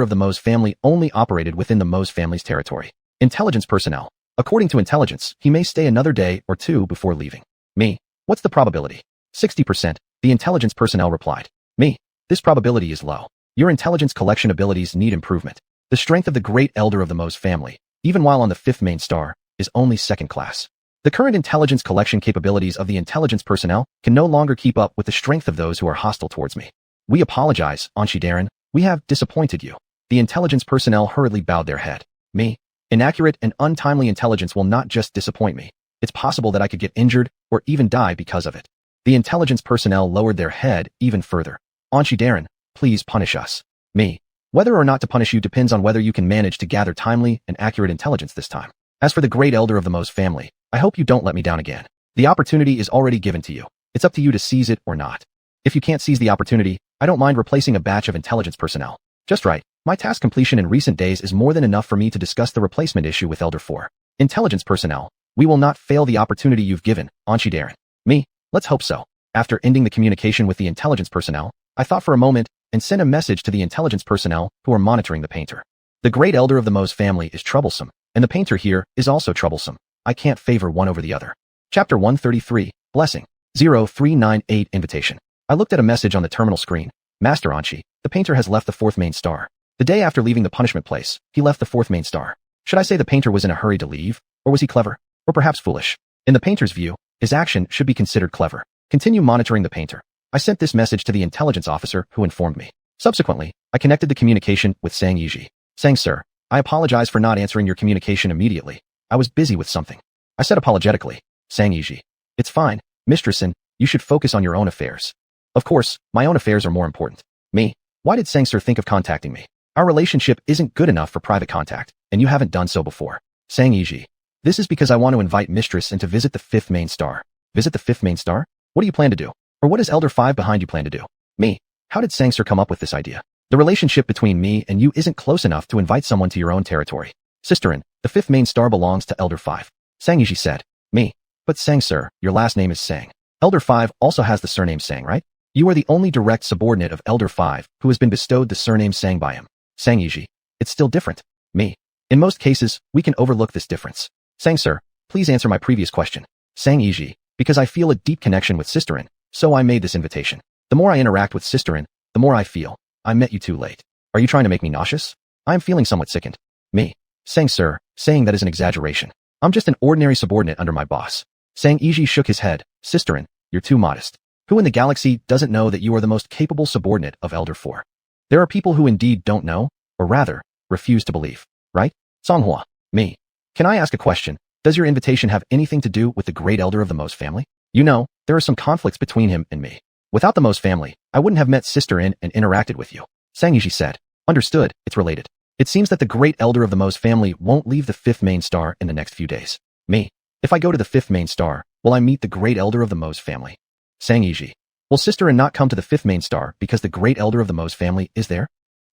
of the Mo's family only operated within the Mo's family's territory. Intelligence personnel. According to intelligence, he may stay another day or two before leaving. Me. What's the probability? 60%, the intelligence personnel replied. Me. This probability is low. Your intelligence collection abilities need improvement. The strength of the great elder of the Mo's family, even while on the 5th main star, is only second class. The current intelligence collection capabilities of the intelligence personnel can no longer keep up with the strength of those who are hostile towards me. We apologize, Anshi Darren. We have disappointed you. The intelligence personnel hurriedly bowed their head. Me. Inaccurate and untimely intelligence will not just disappoint me. It's possible that I could get injured or even die because of it. The intelligence personnel lowered their head even further. Anshi Darren, please punish us. Me. Whether or not to punish you depends on whether you can manage to gather timely and accurate intelligence this time. As for the great elder of the Mo's family, I hope you don't let me down again. The opportunity is already given to you. It's up to you to seize it or not. If you can't seize the opportunity, I don't mind replacing a batch of intelligence personnel. Just right. My task completion in recent days is more than enough for me to discuss the replacement issue with Elder 4. Intelligence personnel, we will not fail the opportunity you've given, Anshi Darren. Me, let's hope so. After ending the communication with the intelligence personnel, I thought for a moment and sent a message to the intelligence personnel who are monitoring the painter. The great elder of the Mo's family is troublesome, and the painter here is also troublesome. I can't favor one over the other. Chapter 133, Blessing. 0398 Invitation. I looked at a message on the terminal screen. Master Anshi, the painter has left the 4th main star. The day after leaving the punishment place, he left the 4th main star. Should I say the painter was in a hurry to leave? Or was he clever? Or perhaps foolish? In the painter's view, his action should be considered clever. Continue monitoring the painter. I sent this message to the intelligence officer who informed me. Subsequently, I connected the communication with Sang Yiji. Sang sir, I apologize for not answering your communication immediately. I was busy with something. I said apologetically. Sang Yiji. It's fine, Mistressin, you should focus on your own affairs. Of course, my own affairs are more important. Me. Why did Sang sir think of contacting me? Our relationship isn't good enough for private contact, and you haven't done so before. Sang Yiji. This is because I want to invite Mistress and to visit the 5th main star. Visit the 5th main star? What do you plan to do? Or what does Elder 5 behind you plan to do? Me. How did Sang sir come up with this idea? The relationship between me and you isn't close enough to invite someone to your own territory. Sisterin, the 5th main star belongs to Elder 5. Sang Yiji said. Me. But Sang sir, your last name is Sang. Elder 5 also has the surname Sang, right? You are the only direct subordinate of Elder 5 who has been bestowed the surname Sang by him. Sang Yiji. It's still different. Me. In most cases, we can overlook this difference. Sang sir, please answer my previous question. Sang Yiji. Because I feel a deep connection with Sisterin, so I made this invitation. The more I interact with Sisterin, the more I feel. I met you too late. Are you trying to make me nauseous? I am feeling somewhat sickened. Me. Sang sir, saying that is an exaggeration. I'm just an ordinary subordinate under my boss. Sang Yiji shook his head. Sisterin, you're too modest. Who in the galaxy doesn't know that you are the most capable subordinate of Elder 4? There are people who indeed don't know, or rather, refuse to believe. Right? Songhua. Me. Can I ask a question? Does your invitation have anything to do with the great elder of the Mose family? You know, there are some conflicts between him and me. Without the Mose family, I wouldn't have met Sister In and interacted with you. Sangiji said. Understood, it's related. It seems that the great elder of the Mose family won't leave the fifth main star in the next few days. Me. If I go to the fifth main star, will I meet the great elder of the Mose family? Sangiji. Will Sister In not come to the fifth main star because the great elder of the Mose family is there?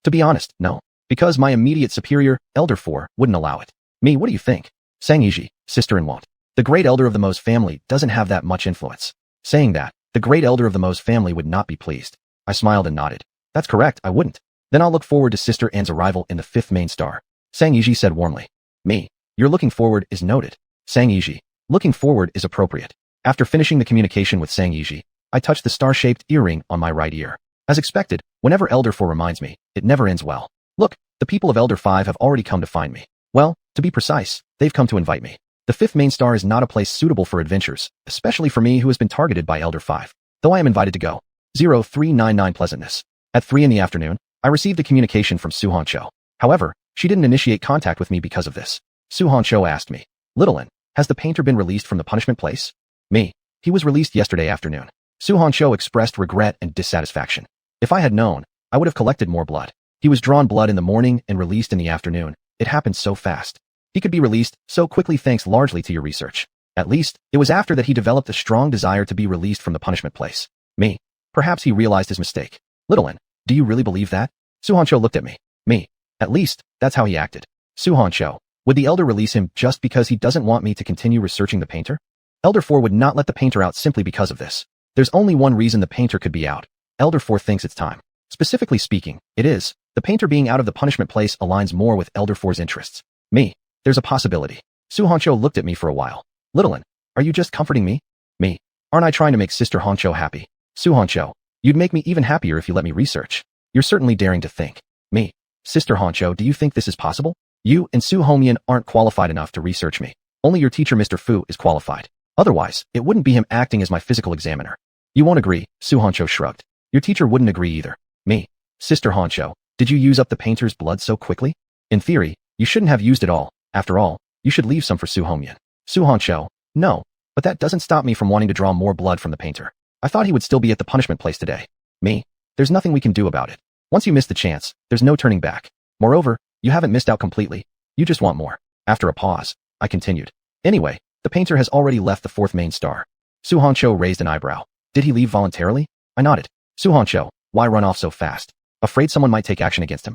To be honest, no. Because my immediate superior, Elder 4, wouldn't allow it. Me, what do you think? Sangiji. Sister In won't. The great elder of the Mose family doesn't have that much influence. Saying that, the great elder of the Mose family would not be pleased. I smiled and nodded. That's correct, I wouldn't. Then I'll look forward to Sister An's arrival in the fifth main star. Sangiji said warmly. Me. Your looking forward is noted. Sangiji. Looking forward is appropriate. After finishing the communication with Sangiji, I touched the star-shaped earring on my right ear. As expected, whenever Elder 4 reminds me, it never ends well. Look, the people of Elder 5 have already come to find me. Well, to be precise, they've come to invite me. The fifth main star is not a place suitable for adventures, especially for me who has been targeted by Elder 5. Though I am invited to go. 0399 Pleasantness. At 3 in the afternoon, I received a communication from Su Honcho. However, she didn't initiate contact with me because of this. Su Honcho asked me, Little In, has the painter been released from the punishment place? Me. He was released yesterday afternoon. Su Honcho expressed regret and dissatisfaction. If I had known, I would have collected more blood. He was drawn blood in the morning and released in the afternoon. It happened so fast. He could be released so quickly thanks largely to your research. At least, it was after that he developed a strong desire to be released from the punishment place. Me. Perhaps he realized his mistake. Little In, do you really believe that? Su Honcho looked at me. Me. At least, that's how he acted. Su Honcho. Would the elder release him just because he doesn't want me to continue researching the painter? Elder 4 would not let the painter out simply because of this. There's only one reason the painter could be out. Elder 4 thinks it's time. Specifically speaking, it is. The painter being out of the punishment place aligns more with Elder 4's interests. Me. There's a possibility. Su Honcho looked at me for a while. Little In, are you just comforting me? Me. Aren't I trying to make Sister Honcho happy? Su Honcho. You'd make me even happier if you let me research. You're certainly daring to think. Me. Sister Honcho, do you think this is possible? You and Su Homian aren't qualified enough to research me. Only your teacher Mr. Fu is qualified. Otherwise, it wouldn't be him acting as my physical examiner. You won't agree, Su Honcho shrugged. Your teacher wouldn't agree either. Me. Sister Honcho, did you use up the painter's blood so quickly? In theory, you shouldn't have used it all. After all, you should leave some for Su Homian. Su Honcho, no, but that doesn't stop me from wanting to draw more blood from the painter. I thought he would still be at the punishment place today. Me. There's nothing we can do about it. Once you miss the chance, there's no turning back. Moreover, you haven't missed out completely. You just want more. After a pause, I continued. Anyway, the painter has already left the fourth main star. Su Honcho raised an eyebrow. Did he leave voluntarily? I nodded. Su Honcho, why run off so fast? Afraid someone might take action against him?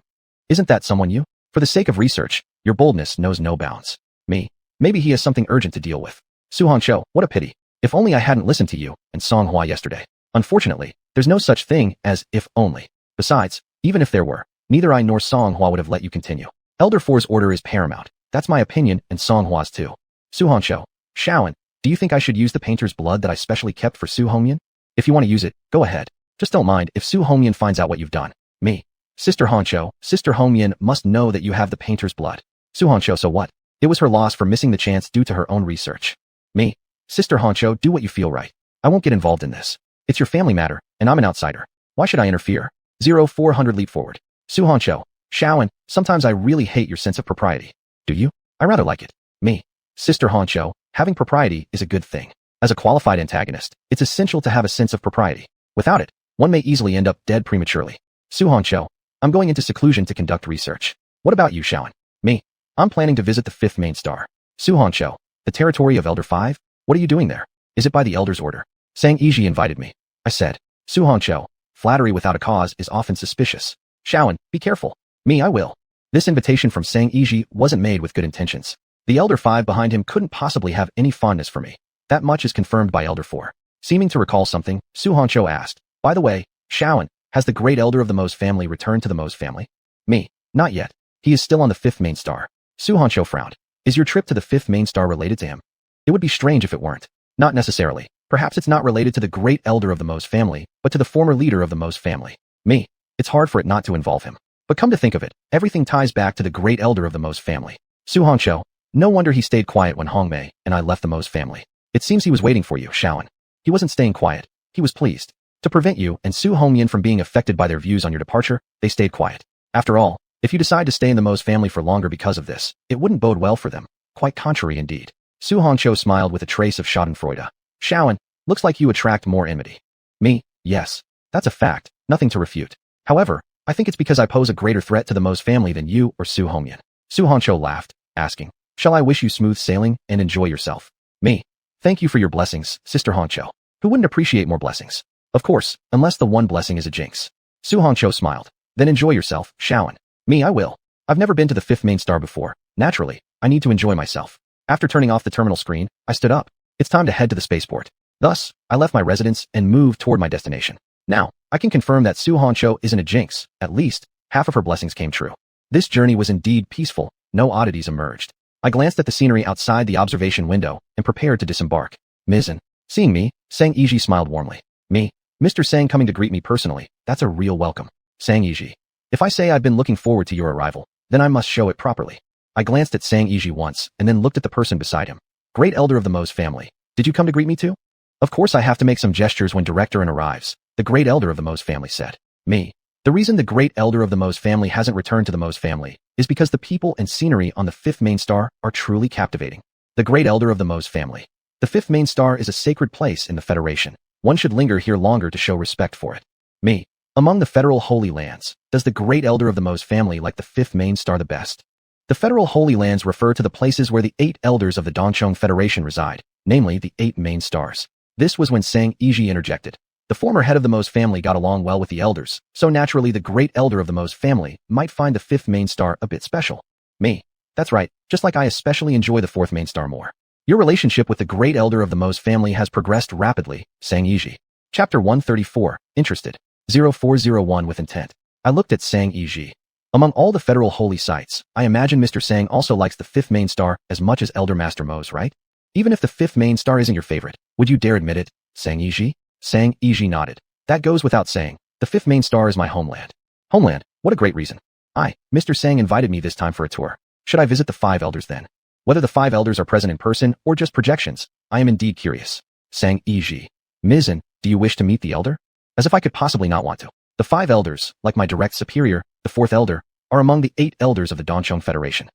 Isn't that someone you? For the sake of research, your boldness knows no bounds. Me. Maybe he has something urgent to deal with. Su Honcho, what a pity. If only I hadn't listened to you and Song Hua yesterday. Unfortunately, there's no such thing as if only. Besides, even if there were, neither I nor Song Hua would have let you continue. Elder 4's order is paramount. That's my opinion and Song Hua's too. Su Honcho, Shaoan, do you think I should use the painter's blood that I specially kept for Su Homian? If you want to use it, go ahead. Just don't mind if Su Homian finds out what you've done. Me. Sister Honcho, Sister Homian must know that you have the painter's blood. Su Honcho, so what? It was her loss for missing the chance due to her own research. Me. Sister Honcho, do what you feel right. I won't get involved in this. It's your family matter, and I'm an outsider. Why should I interfere? 0400 leap forward. Su Honcho, Shaoan, sometimes I really hate your sense of propriety. Do you? I rather like it. Me. Sister Honcho, having propriety is a good thing. As a qualified antagonist, it's essential to have a sense of propriety. Without it, one may easily end up dead prematurely. Su Honcho, I'm going into seclusion to conduct research. What about you, Shaoan? Me. I'm planning to visit the fifth main star. Su Honcho, the territory of Elder 5? What are you doing there? Is it by the Elder's order? Sang Yiji invited me. I said. Su Honcho, flattery without a cause is often suspicious. Shaoan, be careful. Me, I will. This invitation from Sang Yiji wasn't made with good intentions. The Elder 5 behind him couldn't possibly have any fondness for me. That much is confirmed by Elder 4. Seeming to recall something, Su Honcho asked, by the way, Shaoan, has the great elder of the Mose family returned to the Mose family? Me. Not yet. He is still on the fifth main star. Su Honcho frowned. Is your trip to the fifth main star related to him? It would be strange if it weren't. Not necessarily. Perhaps it's not related to the great elder of the Mose family, but to the former leader of the Mose family. Me. It's hard for it not to involve him. But come to think of it, everything ties back to the great elder of the Mose family. Su Honcho. No wonder he stayed quiet when Hongmei and I left the Mose family. It seems he was waiting for you, Shaoan. He wasn't staying quiet. He was pleased. To prevent you and Su Homian from being affected by their views on your departure, they stayed quiet. After all, if you decide to stay in the Mose family for longer because of this, it wouldn't bode well for them. Quite contrary indeed. Su Hongqiu smiled with a trace of schadenfreude. Shaoan, looks like you attract more enmity. Me? Yes. That's a fact, nothing to refute. However, I think it's because I pose a greater threat to the Mo's family than you or Su Hongyan. Su Hongqiu laughed, asking, shall I wish you smooth sailing and enjoy yourself? Me? Thank you for your blessings, Sister Hongqiu. Who wouldn't appreciate more blessings? Of course, unless the one blessing is a jinx. Su Hongqiu smiled. Then enjoy yourself, Shaoan. Me, I will. I've never been to the 5th main star before. Naturally, I need to enjoy myself. After turning off the terminal screen, I stood up. It's time to head to the spaceport. Thus, I left my residence and moved toward my destination. Now, I can confirm that Su Hongqiu isn't a jinx. At least, half of her blessings came true. This journey was indeed peaceful. No oddities emerged. I glanced at the scenery outside the observation window and prepared to disembark. Mizzen. Seeing me, Sang Yiji smiled warmly. Me? Mr. Sang coming to greet me personally, that's a real welcome. Sang Yiji. If I say I've been looking forward to your arrival, then I must show it properly. I glanced at Sang Yiji once and then looked at the person beside him. Great Elder of the Mo's family. Did you come to greet me too? Of course I have to make some gestures when Director N arrives, the Great Elder of the Mo's family said. Me. The reason the Great Elder of the Mo's family hasn't returned to the Mo's family is because the people and scenery on the 5th main star are truly captivating. The Great Elder of the Mo's family. The 5th main star is a sacred place in the Federation. One should linger here longer to show respect for it. Me. Among the Federal Holy Lands, does the Great Elder of the Mo's family like the 5th main star the best? The Federal Holy Lands refer to the places where the 8 elders of the Dongchong Federation reside, namely the 8 main stars. This was when Sang Yiji interjected. The former head of the Mo's family got along well with the elders, so naturally the Great Elder of the Mo's family might find the 5th main star a bit special. Me. That's right, just like I especially enjoy the 4th main star more. Your relationship with the Great Elder of the Mo's family has progressed rapidly, Sang Yiji. Chapter 134, Interested. 0401 with intent. I looked at Sang Yiji. Among all the federal holy sites, I imagine Mr. Sang also likes the 5th main star as much as Elder Master Mo's, right? Even if the 5th main star isn't your favorite, would you dare admit it, Sang Yiji? Sang Yiji nodded. That goes without saying. The 5th main star is my homeland. Homeland? What a great reason. Mr. Sang invited me this time for a tour. Should I visit the 5 elders then? Whether the 5 elders are present in person or just projections, I am indeed curious. Sang Yiji. Mizzen, do you wish to meet the elder? As if I could possibly not want to. The 5 elders, like my direct superior, the 4th elder, are among the 8 elders of the Dongchong Federation.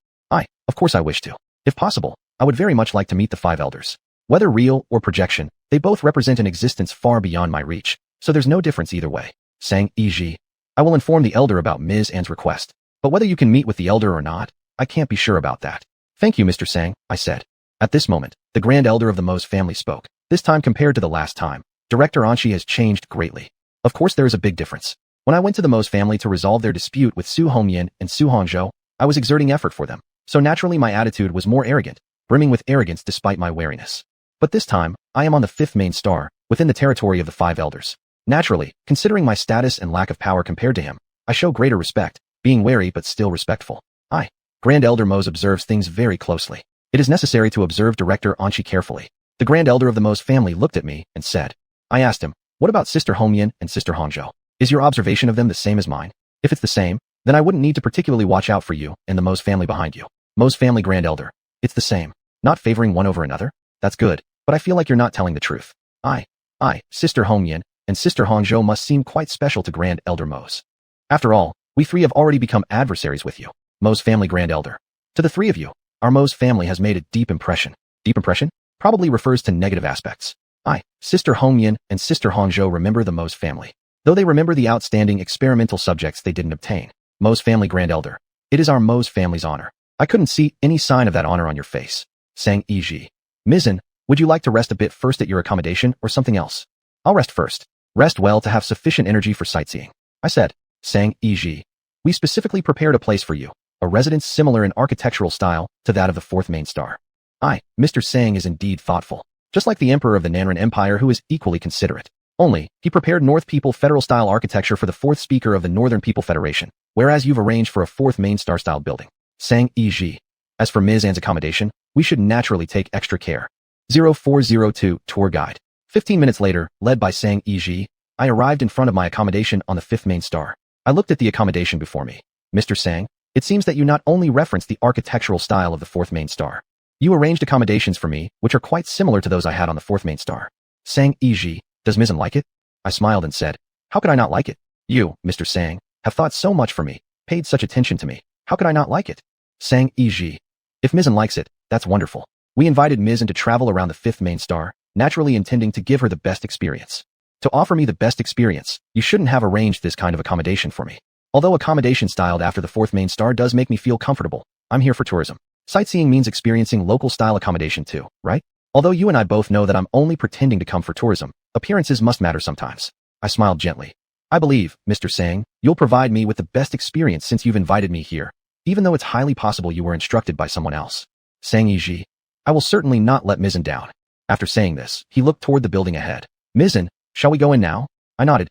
Of course I wish to. If possible, I would very much like to meet the 5 elders. Whether real or projection, they both represent an existence far beyond my reach, so there's no difference either way. Sang Yiji. I will inform the elder about Ms. An's request, but whether you can meet with the elder or not, I can't be sure about that. Thank you, Mr. Sang, I said. At this moment, the Grand Elder of the Mo's family spoke. This time compared to the last time, Director Anshi has changed greatly. Of course there is a big difference. When I went to the Mo's family to resolve their dispute with Su Hongyan and Su Hongzhou, I was exerting effort for them, so naturally my attitude was more arrogant, brimming with arrogance despite my wariness. But this time, I am on the 5th main star, within the territory of the 5 elders. Naturally, considering my status and lack of power compared to him, I show greater respect, being wary but still respectful. Grand Elder Mo's observes things very closely. It is necessary to observe Director Anshi carefully. The Grand Elder of the Mo's family looked at me and said. I asked him, what about Sister Hongyan and Sister Hongzhou? Is your observation of them the same as mine? If it's the same, then I wouldn't need to particularly watch out for you and the Mo's family behind you. Mo's family Grand Elder. It's the same. Not favoring one over another? That's good, but I feel like you're not telling the truth. Sister Hongyan and Sister Hongzhou must seem quite special to Grand Elder Mo's. After all, we 3 have already become adversaries with you. Mo's family Grand Elder. To the 3 of you, our Mo's family has made a deep impression. Deep impression? Probably refers to negative aspects. Sister Hongyan and Sister Hongzhou remember the Mo's family. Though they remember the outstanding experimental subjects they didn't obtain. Mo's family Grand Elder. It is our Mo's family's honor. I couldn't see any sign of that honor on your face. Sang Yiji. Mizzen, would you like to rest a bit first at your accommodation or something else? I'll rest first. Rest well to have sufficient energy for sightseeing. I said. Sang Yiji. We specifically prepared a place for you. A residence similar in architectural style to that of the 4th main star. Mr. Sang is indeed thoughtful. Just like the Emperor of the Nanren Empire who is equally considerate. Only, he prepared North People Federal-style architecture for the 4th Speaker of the Northern People Federation, whereas you've arranged for a 4th main star-style building. Sang Yiji. As for Ms. An's accommodation, we should naturally take extra care. 0402 Tour Guide. 15 minutes later, led by Sang Yiji, I arrived in front of my accommodation on the 5th main star. I looked at the accommodation before me. Mr. Sang, it seems that you not only referenced the architectural style of the 4th main star. You arranged accommodations for me, which are quite similar to those I had on the 4th main star. Sang Yiji, does Mizzen like it? I smiled and said, how could I not like it? You, Mr. Sang, have thought so much for me, paid such attention to me. How could I not like it? Sang Yiji. If Mizzen likes it, that's wonderful. We invited Mizan to travel around the fifth main star, naturally intending to give her the best experience. To offer me the best experience, you shouldn't have arranged this kind of accommodation for me. Although accommodation styled after the fourth main star does make me feel comfortable, I'm here for tourism. Sightseeing means experiencing local-style accommodation too, right? Although you and I both know that I'm only pretending to come for tourism, appearances must matter sometimes. I smiled gently. I believe, Mr. Sang, you'll provide me with the best experience since you've invited me here, even though it's highly possible you were instructed by someone else. Sang Yiji. I will certainly not let Mizan down. After saying this, he looked toward the building ahead. Mizan, shall we go in now? I nodded.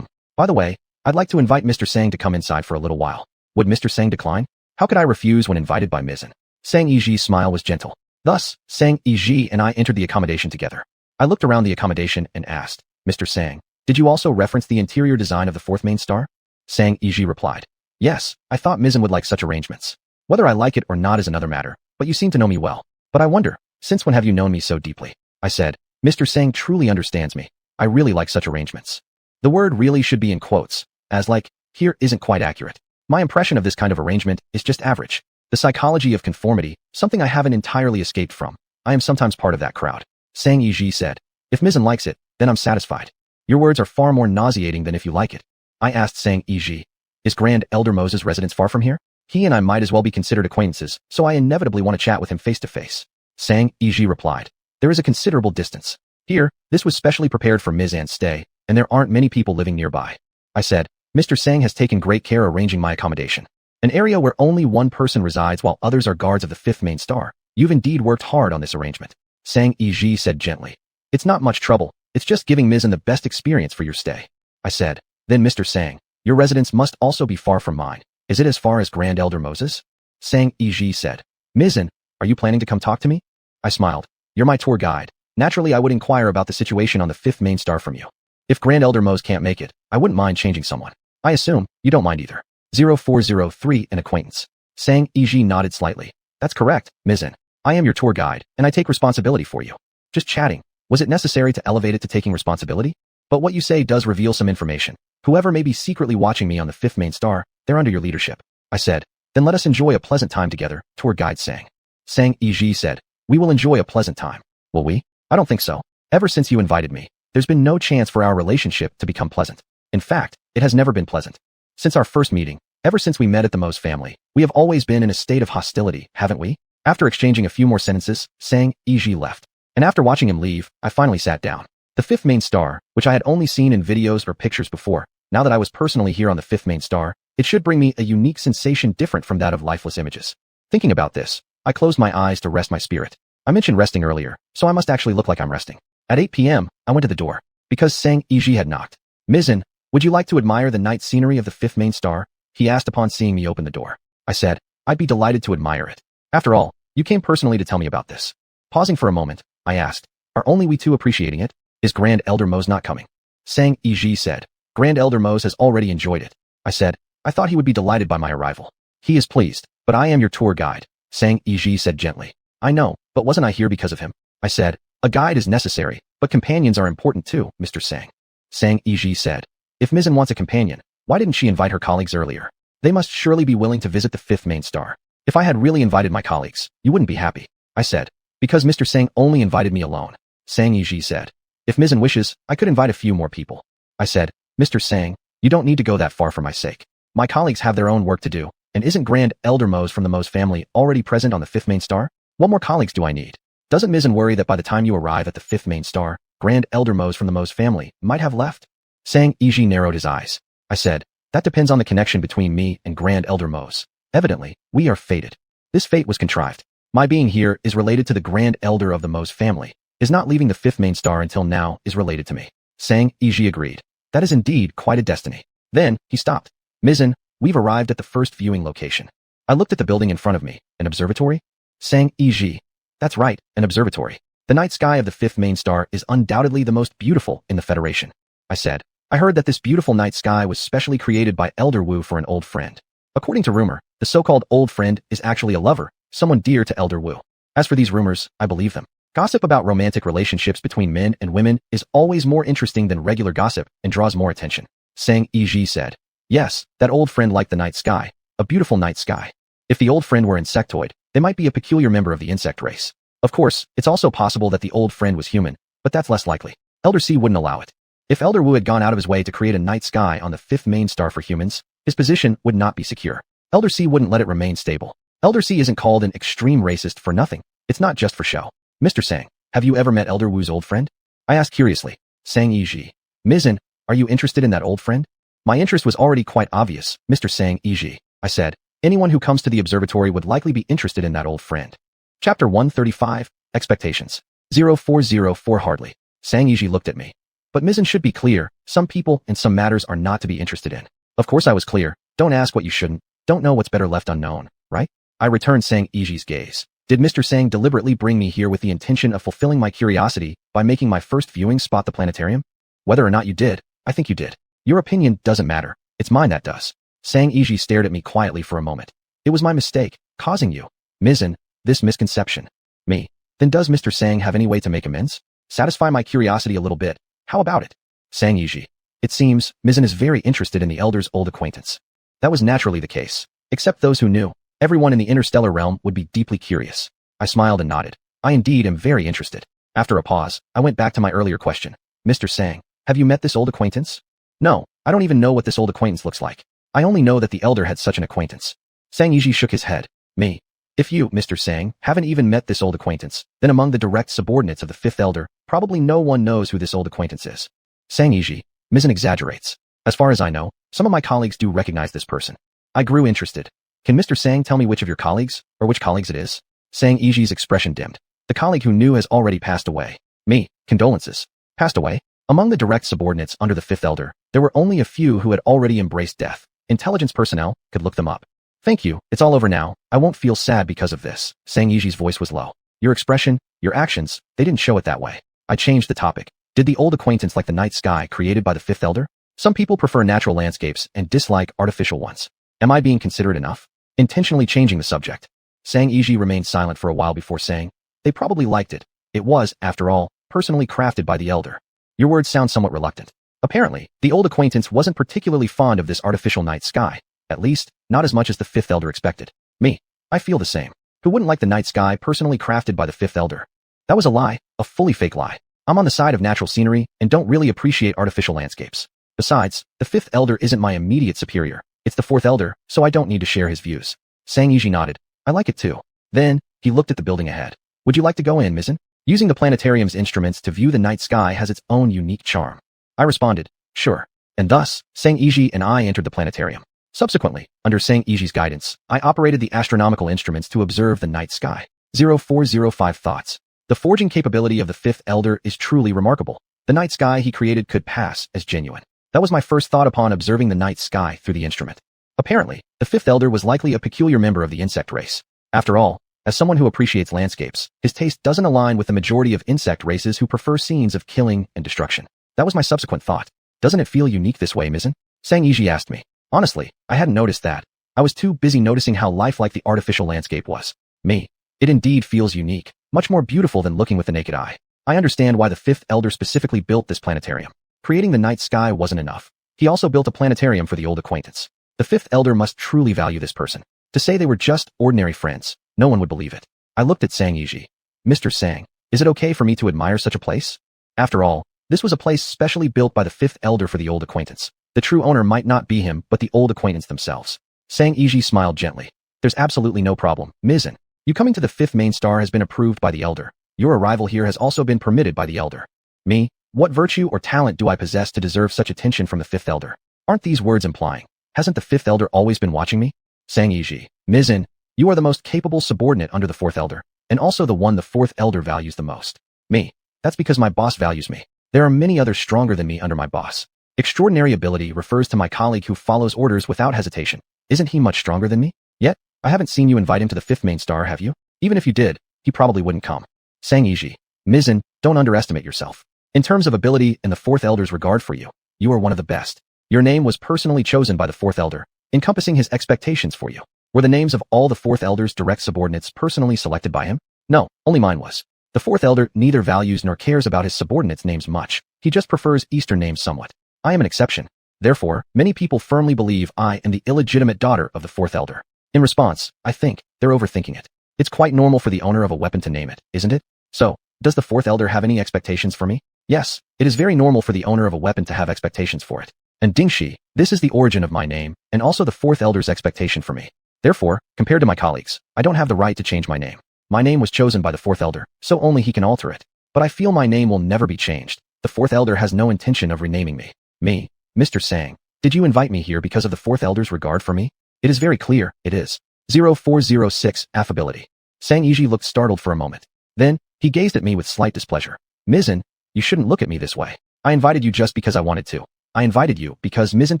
By the way, I'd like to invite Mr. Sang to come inside for a little while. Would Mr. Sang decline? How could I refuse when invited by Mizan? Sang Yiji's smile was gentle. Thus, Sang Yiji and I entered the accommodation together. I looked around the accommodation and asked, Mr. Sang, did you also reference the interior design of the fourth main star? Sang Yiji replied, yes, I thought Mizan would like such arrangements. Whether I like it or not is another matter, but you seem to know me well. But I wonder, since when have you known me so deeply? I said, Mr. Sang truly understands me. I really like such arrangements. The word really should be in quotes, as like, here isn't quite accurate. My impression of this kind of arrangement is just average. The psychology of conformity, something I haven't entirely escaped from. I am sometimes part of that crowd. Sang Yiji said, if Mizan likes it, then I'm satisfied. Your words are far more nauseating than if you like it. I asked Sang Yiji, is Grand Elder Moses' residence far from here? He and I might as well be considered acquaintances, so I inevitably want to chat with him face to face. Sang Yiji replied, there is a considerable distance. Here, this was specially prepared for Mizan's stay, and there aren't many people living nearby. I said, Mr. Sang has taken great care arranging my accommodation. An area where only one person resides while others are guards of the fifth main star. You've indeed worked hard on this arrangement. Sang Yiji said gently. It's not much trouble, it's just giving Mizan the best experience for your stay. I said, then Mr. Sang, your residence must also be far from mine. Is it as far as Grand Elder Moses? Sang Yiji said, Mizan, are you planning to come talk to me? I smiled. You're my tour guide. Naturally, I would inquire about the situation on the fifth main star from you. If Grand Elder Mose can't make it, I wouldn't mind changing someone. I assume you don't mind either. 0403, an acquaintance. Sang Yiji nodded slightly. That's correct, Mizan. I am your tour guide, and I take responsibility for you. Just chatting. Was it necessary to elevate it to taking responsibility? But what you say does reveal some information. Whoever may be secretly watching me on the fifth main star, they're under your leadership. I said, then let us enjoy a pleasant time together, tour guide Sang. Sang Yiji said, we will enjoy a pleasant time. Will we? I don't think so. Ever since you invited me, there's been no chance for our relationship to become pleasant. In fact, it has never been pleasant. Since our first meeting, ever since we met at the Mose family, we have always been in a state of hostility, haven't we? After exchanging a few more sentences, Sang Yiji left. And after watching him leave, I finally sat down. The fifth main star, which I had only seen in videos or pictures before, now that I was personally here on the fifth main star, it should bring me a unique sensation different from that of lifeless images. Thinking about this, I closed my eyes to rest my spirit. I mentioned resting earlier, so I must actually look like I'm resting. At 8 p.m., I went to the door, because Sang Yiji had knocked. Mizan, would you like to admire the night scenery of the fifth main star? He asked upon seeing me open the door. I said, I'd be delighted to admire it. After all, you came personally to tell me about this. Pausing for a moment, I asked, are only we two appreciating it? Is Grand Elder Mose not coming? Sang Yiji said, Grand Elder Mose has already enjoyed it. I said, I thought he would be delighted by my arrival. He is pleased, but I am your tour guide, Sang Yiji said gently. I know, but wasn't I here because of him? I said, a guide is necessary, but companions are important too, Mr. Sang. Sang Yiji said, if Mizan wants a companion, why didn't she invite her colleagues earlier? They must surely be willing to visit the fifth main star. If I had really invited my colleagues, you wouldn't be happy. I said, because Mr. Sang only invited me alone. Sang Yiji said, if Mizan wishes, I could invite a few more people. I said, Mr. Sang, you don't need to go that far for my sake. My colleagues have their own work to do, and isn't Grand Elder Mose from the Mose family already present on the fifth main star? What more colleagues do I need? Doesn't Mizan worry that by the time you arrive at the fifth main star, Grand Elder Mose from the Mose family might have left? Sang Yiji narrowed his eyes. I said, that depends on the connection between me and Grand Elder Mose. Evidently, we are fated. This fate was contrived. My being here is related to the Grand Elder of the Mose family. Is not leaving the fifth main star until now is related to me. Sang Yiji agreed. That is indeed quite a destiny. Then, he stopped. Mizan, we've arrived at the first viewing location. I looked at the building in front of me. An observatory? Sang Yiji. That's right, an observatory. The night sky of the fifth main star is undoubtedly the most beautiful in the Federation. I said, I heard that this beautiful night sky was specially created by Elder Wu for an old friend. According to rumor, the so-called old friend is actually a lover, someone dear to Elder Wu. As for these rumors, I believe them. Gossip about romantic relationships between men and women is always more interesting than regular gossip and draws more attention. Sang Yiji said, yes, that old friend liked the night sky, a beautiful night sky. If the old friend were insectoid, they might be a peculiar member of the insect race. Of course, it's also possible that the old friend was human, but that's less likely. Elder C wouldn't allow it. If Elder Wu had gone out of his way to create a night sky on the fifth main star for humans, his position would not be secure. Elder C wouldn't let it remain stable. Elder C isn't called an extreme racist for nothing. It's not just for show. Mr. Sang, have you ever met Elder Wu's old friend? I asked curiously. Sang Yiji. Mizan, are you interested in that old friend? My interest was already quite obvious, Mr. Sang Yiji. I said. Anyone who comes to the observatory would likely be interested in that old friend. Chapter 135, Expectations. 0404 Hardly. Sang Yiji looked at me. But Mizan should be clear, some people and some matters are not to be interested in. Of course I was clear. Don't ask what you shouldn't. Don't know what's better left unknown, right? I returned Sang Yiji's gaze. Did Mr. Sang deliberately bring me here with the intention of fulfilling my curiosity by making my first viewing spot the planetarium? Whether or not you did, I think you did. Your opinion doesn't matter. It's mine that does. Sang Yiji stared at me quietly for a moment. It was my mistake, causing you, Mizan, this misconception. Me. Then does Mr. Sang have any way to make amends? Satisfy my curiosity a little bit. How about it? Sang Yiji. It seems, Mizan is very interested in the elder's old acquaintance. That was naturally the case. Except those who knew. Everyone in the interstellar realm would be deeply curious. I smiled and nodded. I indeed am very interested. After a pause, I went back to my earlier question. Mr. Sang, have you met this old acquaintance? No, I don't even know what this old acquaintance looks like. I only know that the elder had such an acquaintance. Sang Yiji shook his head. Me. If you, Mr. Sang, haven't even met this old acquaintance, then among the direct subordinates of the fifth elder, probably no one knows who this old acquaintance is. Sang Yiji. Mizan exaggerates. As far as I know, some of my colleagues do recognize this person. I grew interested. Can Mr. Sang tell me which of your colleagues, or which colleagues it is? Sang Yiji's expression dimmed. The colleague who knew has already passed away. Me. Condolences. Passed away? Among the direct subordinates under the fifth elder, there were only a few who had already embraced death. Intelligence personnel could look them up. Thank you, it's all over now. I won't feel sad because of this. Sang Yiji's voice was low. Your expression, your actions, they didn't show it that way. I changed the topic. Did the old acquaintance like the night sky created by the fifth elder? Some people prefer natural landscapes and dislike artificial ones. Am I being considerate enough? Intentionally changing the subject. Sang Yiji remained silent for a while before saying, they probably liked it. It was, after all, personally crafted by the elder. Your words sound somewhat reluctant. Apparently, the old acquaintance wasn't particularly fond of this artificial night sky. At least, not as much as the fifth elder expected. Me. I feel the same. Who wouldn't like the night sky personally crafted by the fifth elder? That was a lie, a fully fake lie. I'm on the side of natural scenery and don't really appreciate artificial landscapes. Besides, the fifth elder isn't my immediate superior. It's the fourth elder, so I don't need to share his views. Sang Yiji nodded. I like it too. Then, he looked at the building ahead. Would you like to go in, Mizan? Using the planetarium's instruments to view the night sky has its own unique charm. I responded, sure. And thus, Sang Yiji and I entered the planetarium. Subsequently, under Sang Yiji's guidance, I operated the astronomical instruments to observe the night sky. 0405 Thoughts. The forging capability of the fifth elder is truly remarkable. The night sky he created could pass as genuine. That was my first thought upon observing the night sky through the instrument. Apparently, the fifth elder was likely a peculiar member of the insect race. After all, as someone who appreciates landscapes, his taste doesn't align with the majority of insect races who prefer scenes of killing and destruction. That was my subsequent thought. Doesn't it feel unique this way, Mizan? Sang Yiji asked me. Honestly, I hadn't noticed that. I was too busy noticing how lifelike the artificial landscape was. Me. It indeed feels unique, much more beautiful than looking with the naked eye. I understand why the fifth elder specifically built this planetarium. Creating the night sky wasn't enough. He also built a planetarium for the old acquaintance. The fifth elder must truly value this person. To say they were just ordinary friends, no one would believe it. I looked at Sang Yiji. Mr. Sang, is it okay for me to admire such a place? After all, this was a place specially built by the fifth elder for the old acquaintance. The true owner might not be him, but the old acquaintance themselves. Sang Yiji smiled gently. There's absolutely no problem, Mizan. You coming to the fifth main star has been approved by the elder. Your arrival here has also been permitted by the elder. Me? What virtue or talent do I possess to deserve such attention from the fifth elder? Aren't these words implying? Hasn't the fifth elder always been watching me? Sang Yiji. Mizan, you are the most capable subordinate under the fourth elder, and also the one the fourth elder values the most. Me. That's because my boss values me. There are many others stronger than me under my boss. Extraordinary ability refers to my colleague who follows orders without hesitation. Isn't he much stronger than me? Yet, I haven't seen you invite him to the fifth main star, have you? Even if you did, he probably wouldn't come. Sang Yiji. Mizan, don't underestimate yourself. In terms of ability and the fourth elder's regard for you, you are one of the best. Your name was personally chosen by the fourth elder, encompassing his expectations for you. Were the names of all the fourth elder's direct subordinates personally selected by him? No, only mine was. The fourth elder neither values nor cares about his subordinates' names much. He just prefers Eastern names somewhat. I am an exception. Therefore, many people firmly believe I am the illegitimate daughter of the fourth elder. In response, I think they're overthinking it. It's quite normal for the owner of a weapon to name it, isn't it? So, does the fourth elder have any expectations for me? Yes, it is very normal for the owner of a weapon to have expectations for it. And Dingshi, this is the origin of my name, and also the fourth elder's expectation for me. Therefore, compared to my colleagues, I don't have the right to change my name. My name was chosen by the fourth elder, so only he can alter it. But I feel my name will never be changed. The fourth elder has no intention of renaming me. Me, Mr. Sang. Did you invite me here because of the fourth elder's regard for me? It is very clear, it is. 0406, affability. Sang Yiji looked startled for a moment. Then, he gazed at me with slight displeasure. Mizzen, you shouldn't look at me this way. I invited you just because I wanted to. I invited you because Mizzen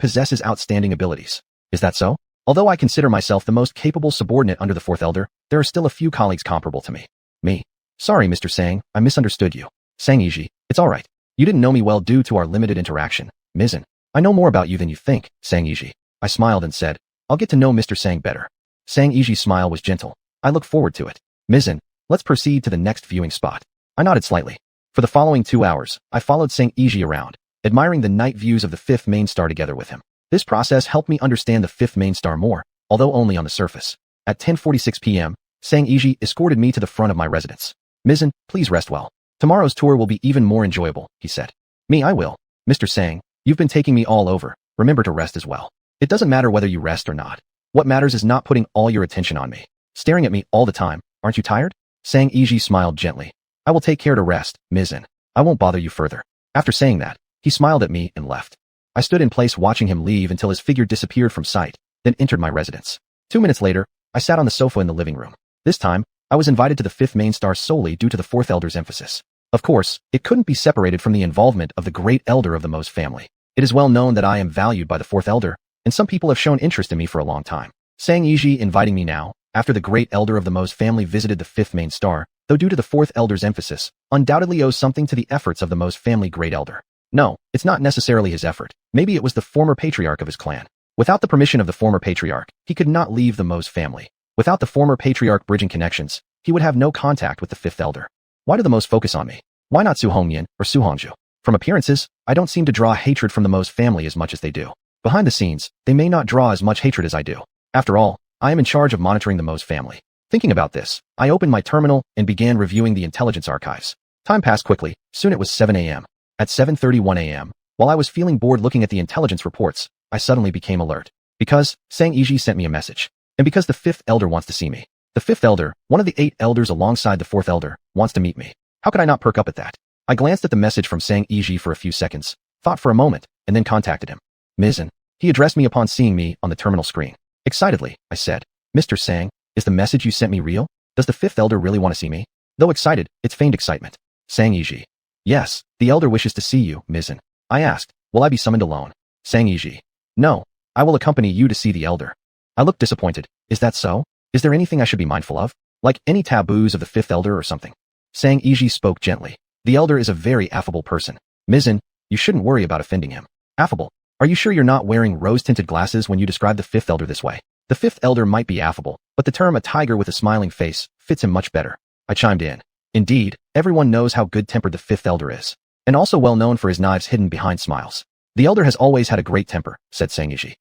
possesses outstanding abilities. Is that so? Although I consider myself the most capable subordinate under the fourth elder, there are still a few colleagues comparable to me. Me. Sorry, Mr. Sang, I misunderstood you. Sang Yiji, it's alright. You didn't know me well due to our limited interaction. Mizzen, I know more about you than you think, Sang Yiji. I smiled and said, I'll get to know Mr. Sang better. Sang Yiji's smile was gentle. I look forward to it. Mizzen, let's proceed to the next viewing spot. I nodded slightly. For the following 2 hours, I followed Sang Yiji around, admiring the night views of the fifth main star together with him. This process helped me understand the fifth main star more, although only on the surface. At 10:46 p.m., Sang Yiji escorted me to the front of my residence. Mizzen, please rest well. Tomorrow's tour will be even more enjoyable, he said. Me, I will. Mr. Sang, you've been taking me all over. Remember to rest as well. It doesn't matter whether you rest or not. What matters is not putting all your attention on me. Staring at me all the time. Aren't you tired? Sang Yiji smiled gently. I will take care to rest, Mizzen. I won't bother you further. After saying that, he smiled at me and left. I stood in place watching him leave until his figure disappeared from sight, then entered my residence. 2 minutes later, I sat on the sofa in the living room. This time, I was invited to the fifth main star solely due to the fourth elder's emphasis. Of course, it couldn't be separated from the involvement of the great elder of the Mose family. It is well known that I am valued by the fourth elder, and some people have shown interest in me for a long time. Sang Yiji inviting me now, after the great elder of the Mose family visited the fifth main star, though due to the fourth elder's emphasis, undoubtedly owes something to the efforts of the Mose family great elder. No, it's not necessarily his effort. Maybe it was the former patriarch of his clan. Without the permission of the former patriarch, he could not leave the Mose family. Without the former patriarch bridging connections, he would have no contact with the fifth elder. Why do the Mose focus on me? Why not Su Hongyan or Su Hongju? From appearances, I don't seem to draw hatred from the Mose family as much as they do. Behind the scenes, they may not draw as much hatred as I do. After all, I am in charge of monitoring the Mose family. Thinking about this, I opened my terminal and began reviewing the intelligence archives. Time passed quickly. Soon it was 7 a.m. At 7:31 a.m., while I was feeling bored looking at the intelligence reports, I suddenly became alert. Because Sang Yiji sent me a message. And because the fifth elder wants to see me. The fifth elder, one of the 8 elders alongside the fourth elder, wants to meet me. How could I not perk up at that? I glanced at the message from Sang Yiji for a few seconds, thought for a moment, and then contacted him. Mizzen. He addressed me upon seeing me on the terminal screen. Excitedly, I said, Mr. Sang, is the message you sent me real? Does the fifth elder really want to see me? Though excited, it's feigned excitement. Sang Yiji. Yes, the elder wishes to see you, Mizzen. I asked, will I be summoned alone? Sang Yiji. No, I will accompany you to see the elder. I looked disappointed. Is that so? Is there anything I should be mindful of? Like any taboos of the fifth elder or something? Sang Yiji spoke gently. The elder is a very affable person. Mizzen, you shouldn't worry about offending him. Affable. Are you sure you're not wearing rose-tinted glasses when you describe the fifth elder this way? The fifth elder might be affable, but the term a tiger with a smiling face fits him much better. I chimed in. Indeed, everyone knows how good-tempered the fifth elder is, and also well known for his knives hidden behind smiles. The elder has always had a great temper, said Sang Yiji.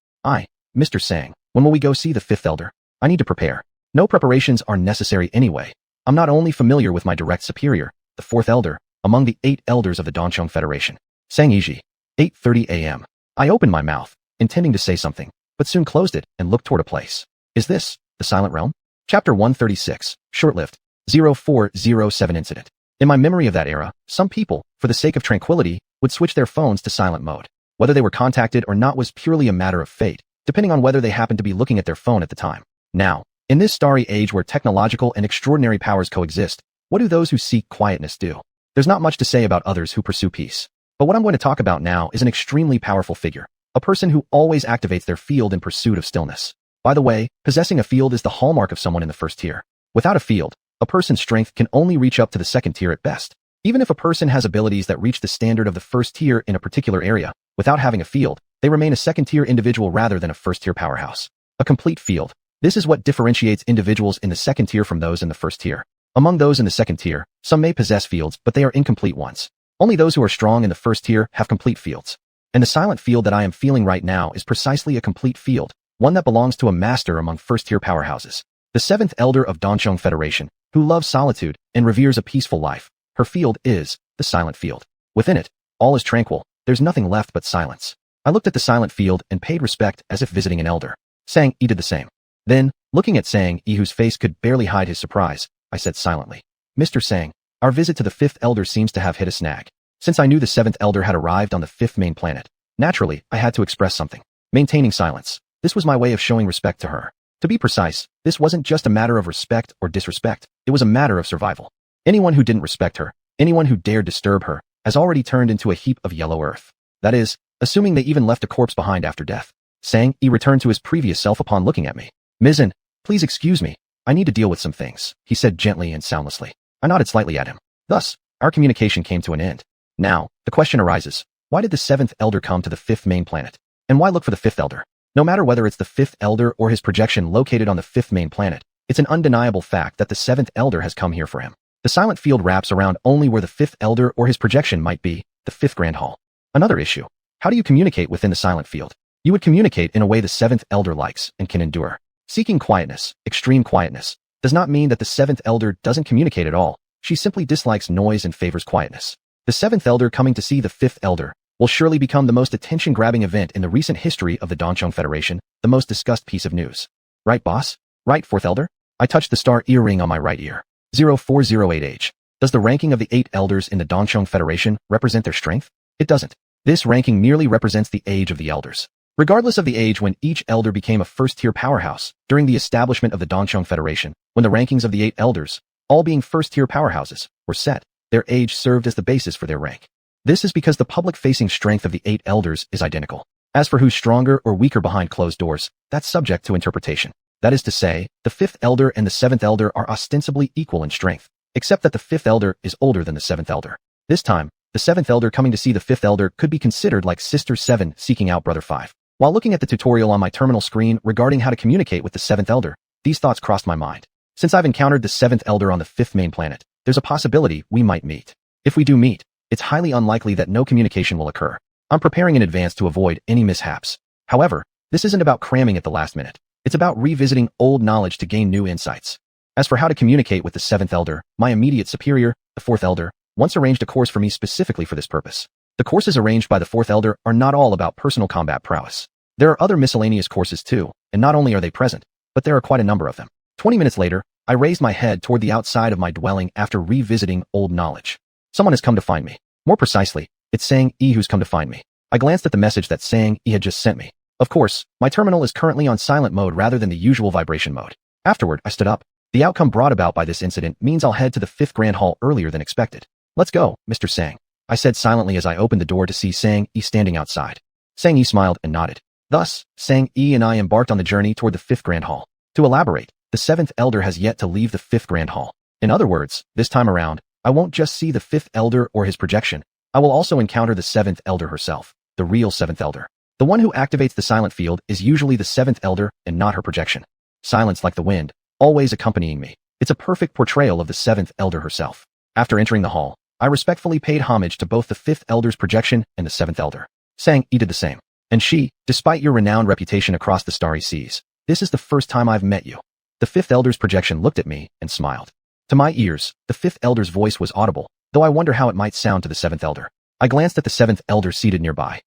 Mr. Sang, when will we go see the fifth elder? I need to prepare. No preparations are necessary anyway. I'm not only familiar with my direct superior, the fourth elder, among the 8 elders of the Donchong Federation. Sang Yiji. 8:30 a.m. I opened my mouth, intending to say something, but soon closed it and looked toward a place. Is this the Silent Realm? Chapter 136, short-lived, 0407 incident. In my memory of that era, some people, for the sake of tranquility, would switch their phones to silent mode. Whether they were contacted or not was purely a matter of fate, depending on whether they happened to be looking at their phone at the time. Now, in this starry age where technological and extraordinary powers coexist, what do those who seek quietness do? There's not much to say about others who pursue peace. But what I'm going to talk about now is an extremely powerful figure, a person who always activates their field in pursuit of stillness. By the way, possessing a field is the hallmark of someone in the first tier. Without a field, a person's strength can only reach up to the second tier at best. Even if a person has abilities that reach the standard of the first tier in a particular area, without having a field, they remain a second-tier individual rather than a first-tier powerhouse. A complete field. This is what differentiates individuals in the second tier from those in the first tier. Among those in the second tier, some may possess fields, but they are incomplete ones. Only those who are strong in the first tier have complete fields. And the silent field that I am feeling right now is precisely a complete field, one that belongs to a master among first-tier powerhouses. The seventh elder of Donchong Federation, who loves solitude and reveres a peaceful life. Her field is the silent field. Within it, all is tranquil. There's nothing left but silence. I looked at the silent field and paid respect as if visiting an elder. Sang Yi did the same. Then, looking at Sang Yi, whose face could barely hide his surprise, I said silently, "Mr. Sang, our visit to the fifth elder seems to have hit a snag. Since I knew the seventh elder had arrived on the fifth main planet, naturally, I had to express something. Maintaining silence. This was my way of showing respect to her. To be precise, this wasn't just a matter of respect or disrespect. It was a matter of survival. Anyone who didn't respect her, anyone who dared disturb her, has already turned into a heap of yellow earth. That is, assuming they even left a corpse behind after death." Sang Yi returned to his previous self upon looking at me. "Mizan, please excuse me. I need to deal with some things," he said gently and soundlessly. I nodded slightly at him. Thus, our communication came to an end. Now, the question arises, why did the seventh elder come to the fifth main planet? And why look for the fifth elder? No matter whether it's the fifth elder or his projection located on the fifth main planet, it's an undeniable fact that the seventh elder has come here for him. The silent field wraps around only where the fifth elder or his projection might be, the fifth grand hall. Another issue. How do you communicate within the silent field? You would communicate in a way the seventh elder likes and can endure. Seeking quietness, extreme quietness, does not mean that the seventh elder doesn't communicate at all. She simply dislikes noise and favors quietness. The seventh elder coming to see the fifth elder will surely become the most attention-grabbing event in the recent history of the Donchong Federation, the most discussed piece of news. Right, boss? Right, fourth elder? I touched the star earring on my right ear. 0408H. Does the ranking of the 8 elders in the Donchong Federation represent their strength? It doesn't. This ranking merely represents the age of the elders. Regardless of the age when each elder became a first-tier powerhouse, during the establishment of the Donchong Federation, when the rankings of the 8 elders, all being first-tier powerhouses, were set, their age served as the basis for their rank. This is because the public-facing strength of the 8 elders is identical. As for who's stronger or weaker behind closed doors, that's subject to interpretation. That is to say, the 5th elder and the 7th elder are ostensibly equal in strength, except that the 5th elder is older than the 7th elder. This time, the 7th elder coming to see the 5th elder could be considered like Sister 7 seeking out Brother 5. While looking at the tutorial on my terminal screen regarding how to communicate with the 7th elder, these thoughts crossed my mind. Since I've encountered the 7th elder on the 5th main planet, there's a possibility we might meet. If we do meet, it's highly unlikely that no communication will occur. I'm preparing in advance to avoid any mishaps. However, this isn't about cramming at the last minute. It's about revisiting old knowledge to gain new insights. As for how to communicate with the 7th elder, my immediate superior, the 4th elder, once arranged a course for me specifically for this purpose. The courses arranged by the 4th elder are not all about personal combat prowess. There are other miscellaneous courses too, and not only are they present, but there are quite a number of them. 20 minutes later, I raised my head toward the outside of my dwelling after revisiting old knowledge. Someone has come to find me. More precisely, it's Sang Yi who's come to find me. I glanced at the message that Sang Yi had just sent me. Of course, my terminal is currently on silent mode rather than the usual vibration mode. Afterward, I stood up. The outcome brought about by this incident means I'll head to the 5th Grand Hall earlier than expected. Let's go, Mr. Sang. I said silently as I opened the door to see Sang Yi standing outside. Sang Yi smiled and nodded. Thus, Sang Yi and I embarked on the journey toward the 5th Grand Hall. To elaborate, the 7th elder has yet to leave the 5th Grand Hall. In other words, this time around, I won't just see the 5th elder or his projection. I will also encounter the 7th elder herself, the real 7th elder. The one who activates the silent field is usually the 7th elder and not her projection. Silence like the wind, always accompanying me. It's a perfect portrayal of the 7th elder herself. After entering the hall, I respectfully paid homage to both the 5th elder's projection and the 7th elder. Sang Yi did the same. And she, despite your renowned reputation across the starry seas, this is the first time I've met you. The 5th elder's projection looked at me and smiled. To my ears, the 5th elder's voice was audible, though I wonder how it might sound to the 7th elder. I glanced at the 7th elder seated nearby.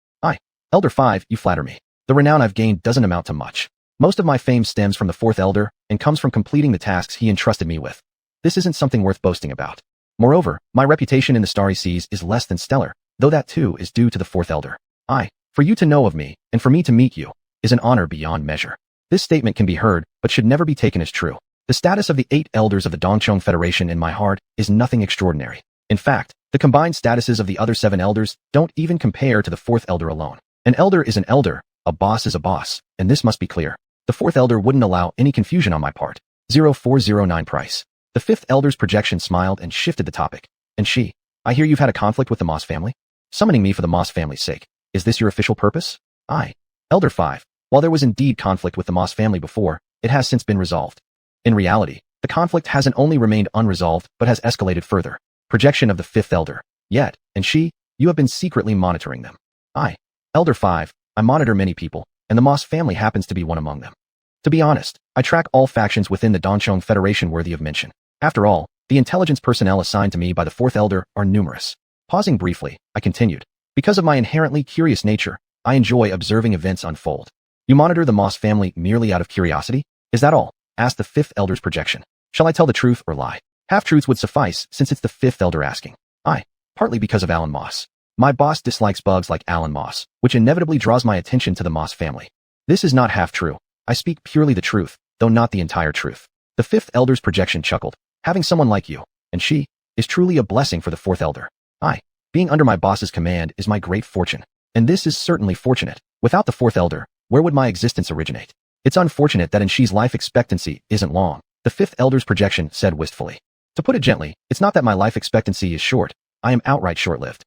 Elder 5, you flatter me. The renown I've gained doesn't amount to much. Most of my fame stems from the 4th elder and comes from completing the tasks he entrusted me with. This isn't something worth boasting about. Moreover, my reputation in the starry seas is less than stellar, though that too is due to the 4th elder. For you to know of me, and for me to meet you, is an honor beyond measure. This statement can be heard, but should never be taken as true. The status of the 8 elders of the Donchong Federation in my heart is nothing extraordinary. In fact, the combined statuses of the other 7 elders don't even compare to the 4th elder alone. An elder is an elder, a boss is a boss, and this must be clear. The 4th elder wouldn't allow any confusion on my part. 0409 price. The 5th elder's projection smiled and shifted the topic. And she, I hear you've had a conflict with the Moss family? Summoning me for the Moss family's sake. Is this your official purpose? Elder 5. While there was indeed conflict with the Moss family before, it has since been resolved. In reality, the conflict hasn't only remained unresolved but has escalated further. Projection of the 5th elder. Yet, and she, you have been secretly monitoring them. Elder 5, I monitor many people, and the Moss family happens to be one among them. To be honest, I track all factions within the Donchong Federation worthy of mention. After all, the intelligence personnel assigned to me by the Fourth Elder are numerous. Pausing briefly, I continued. Because of my inherently curious nature, I enjoy observing events unfold. You monitor the Moss family merely out of curiosity? Is that all? Asked the Fifth Elder's projection. Shall I tell the truth or lie? Half-truths would suffice, since it's the Fifth Elder asking. Partly because of Alan Moss. My boss dislikes bugs like Alan Moss, which inevitably draws my attention to the Moss family. This is not half true. I speak purely the truth, though not the entire truth. The Fifth Elder's projection chuckled. Having someone like you, and she, is truly a blessing for the Fourth Elder. Being under my boss's command is my great fortune. And this is certainly fortunate. Without the Fourth Elder, where would my existence originate? It's unfortunate that She's life expectancy isn't long, the Fifth Elder's projection said wistfully. To put it gently, it's not that my life expectancy is short, I am outright short-lived.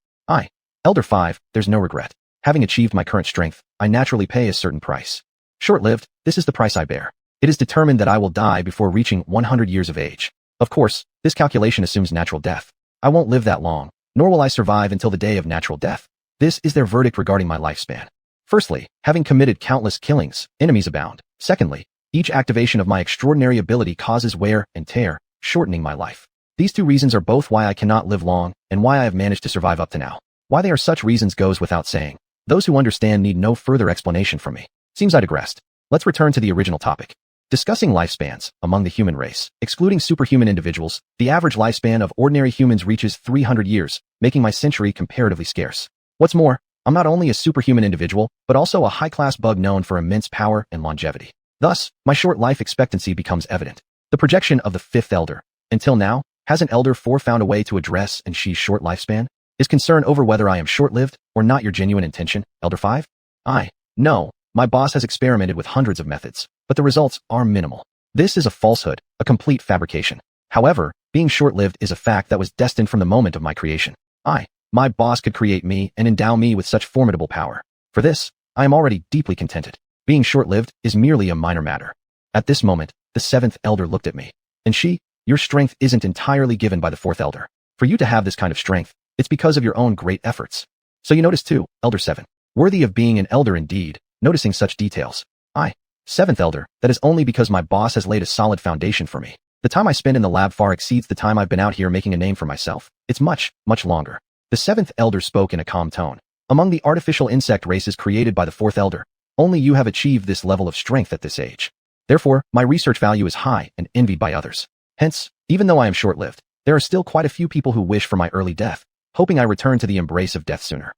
Elder 5, there's no regret. Having achieved my current strength, I naturally pay a certain price. Short-lived, this is the price I bear. It is determined that I will die before reaching 100 years of age. Of course, this calculation assumes natural death. I won't live that long, nor will I survive until the day of natural death. This is their verdict regarding my lifespan. Firstly, having committed countless killings, enemies abound. Secondly, each activation of my extraordinary ability causes wear and tear, shortening my life. These two reasons are both why I cannot live long and why I have managed to survive up to now. Why they are such reasons goes without saying. Those who understand need no further explanation from me. Seems I digressed. Let's return to the original topic. Discussing lifespans among the human race. Excluding superhuman individuals, the average lifespan of ordinary humans reaches 300 years, making my century comparatively scarce. What's more, I'm not only a superhuman individual, but also a high-class bug known for immense power and longevity. Thus, my short life expectancy becomes evident. The projection of the Fifth Elder. Until now, hasn't Elder 4 found a way to address She's short lifespan? Is concern over whether I am short-lived or not your genuine intention, Elder 5? No. My boss has experimented with hundreds of methods, but the results are minimal. This is a falsehood, a complete fabrication. However, being short-lived is a fact that was destined from the moment of my creation. My boss could create me and endow me with such formidable power. For this, I am already deeply contented. Being short-lived is merely a minor matter. At this moment, the Seventh Elder looked at me. And your strength isn't entirely given by the Fourth Elder. For you to have this kind of strength, it's because of your own great efforts. So you notice too, Elder 7. Worthy of being an elder indeed, noticing such details. Seventh Elder, that is only because my boss has laid a solid foundation for me. The time I spend in the lab far exceeds the time I've been out here making a name for myself. It's much, much longer. The Seventh Elder spoke in a calm tone. Among the artificial insect races created by the Fourth Elder, only you have achieved this level of strength at this age. Therefore, my research value is high and envied by others. Hence, even though I am short-lived, there are still quite a few people who wish for my early death, hoping I return to the embrace of death sooner.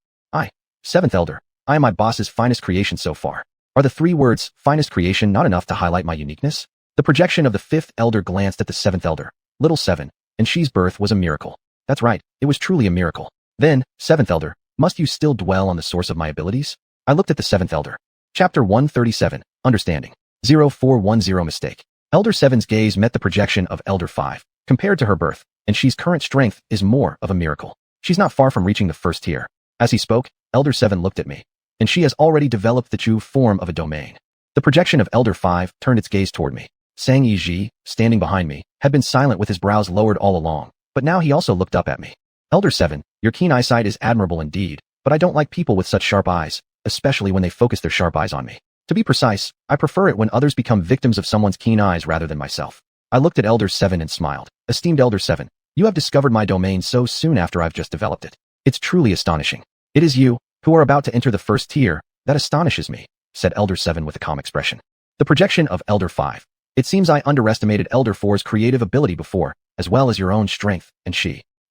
Seventh Elder, I am my boss's finest creation so far. Are the 3 words, finest creation, not enough to highlight my uniqueness? The projection of the Fifth Elder glanced at the Seventh Elder. Little 7, and She's birth was a miracle. That's right, it was truly a miracle. Then, Seventh Elder, must you still dwell on the source of my abilities? I looked at the Seventh Elder. Chapter 137, Understanding. 0410 Mistake. Elder 7's gaze met the projection of Elder 5. Compared to her birth, and She's current strength is more of a miracle. She's not far from reaching the first tier. As he spoke, Elder 7 looked at me. And she has already developed the true form of a domain. The projection of Elder 5 turned its gaze toward me. Sang Yi, standing behind me, had been silent with his brows lowered all along, but now he also looked up at me. Elder 7, your keen eyesight is admirable indeed, but I don't like people with such sharp eyes, especially when they focus their sharp eyes on me. To be precise, I prefer it when others become victims of someone's keen eyes rather than myself. I looked at Elder 7 and smiled. Esteemed Elder 7, you have discovered my domain so soon after I've just developed it. It's truly astonishing. It is you, who are about to enter the first tier, that astonishes me, said Elder 7 with a calm expression. The projection of Elder 5. It seems I underestimated Elder 4's creative ability before, as well as your own strength, and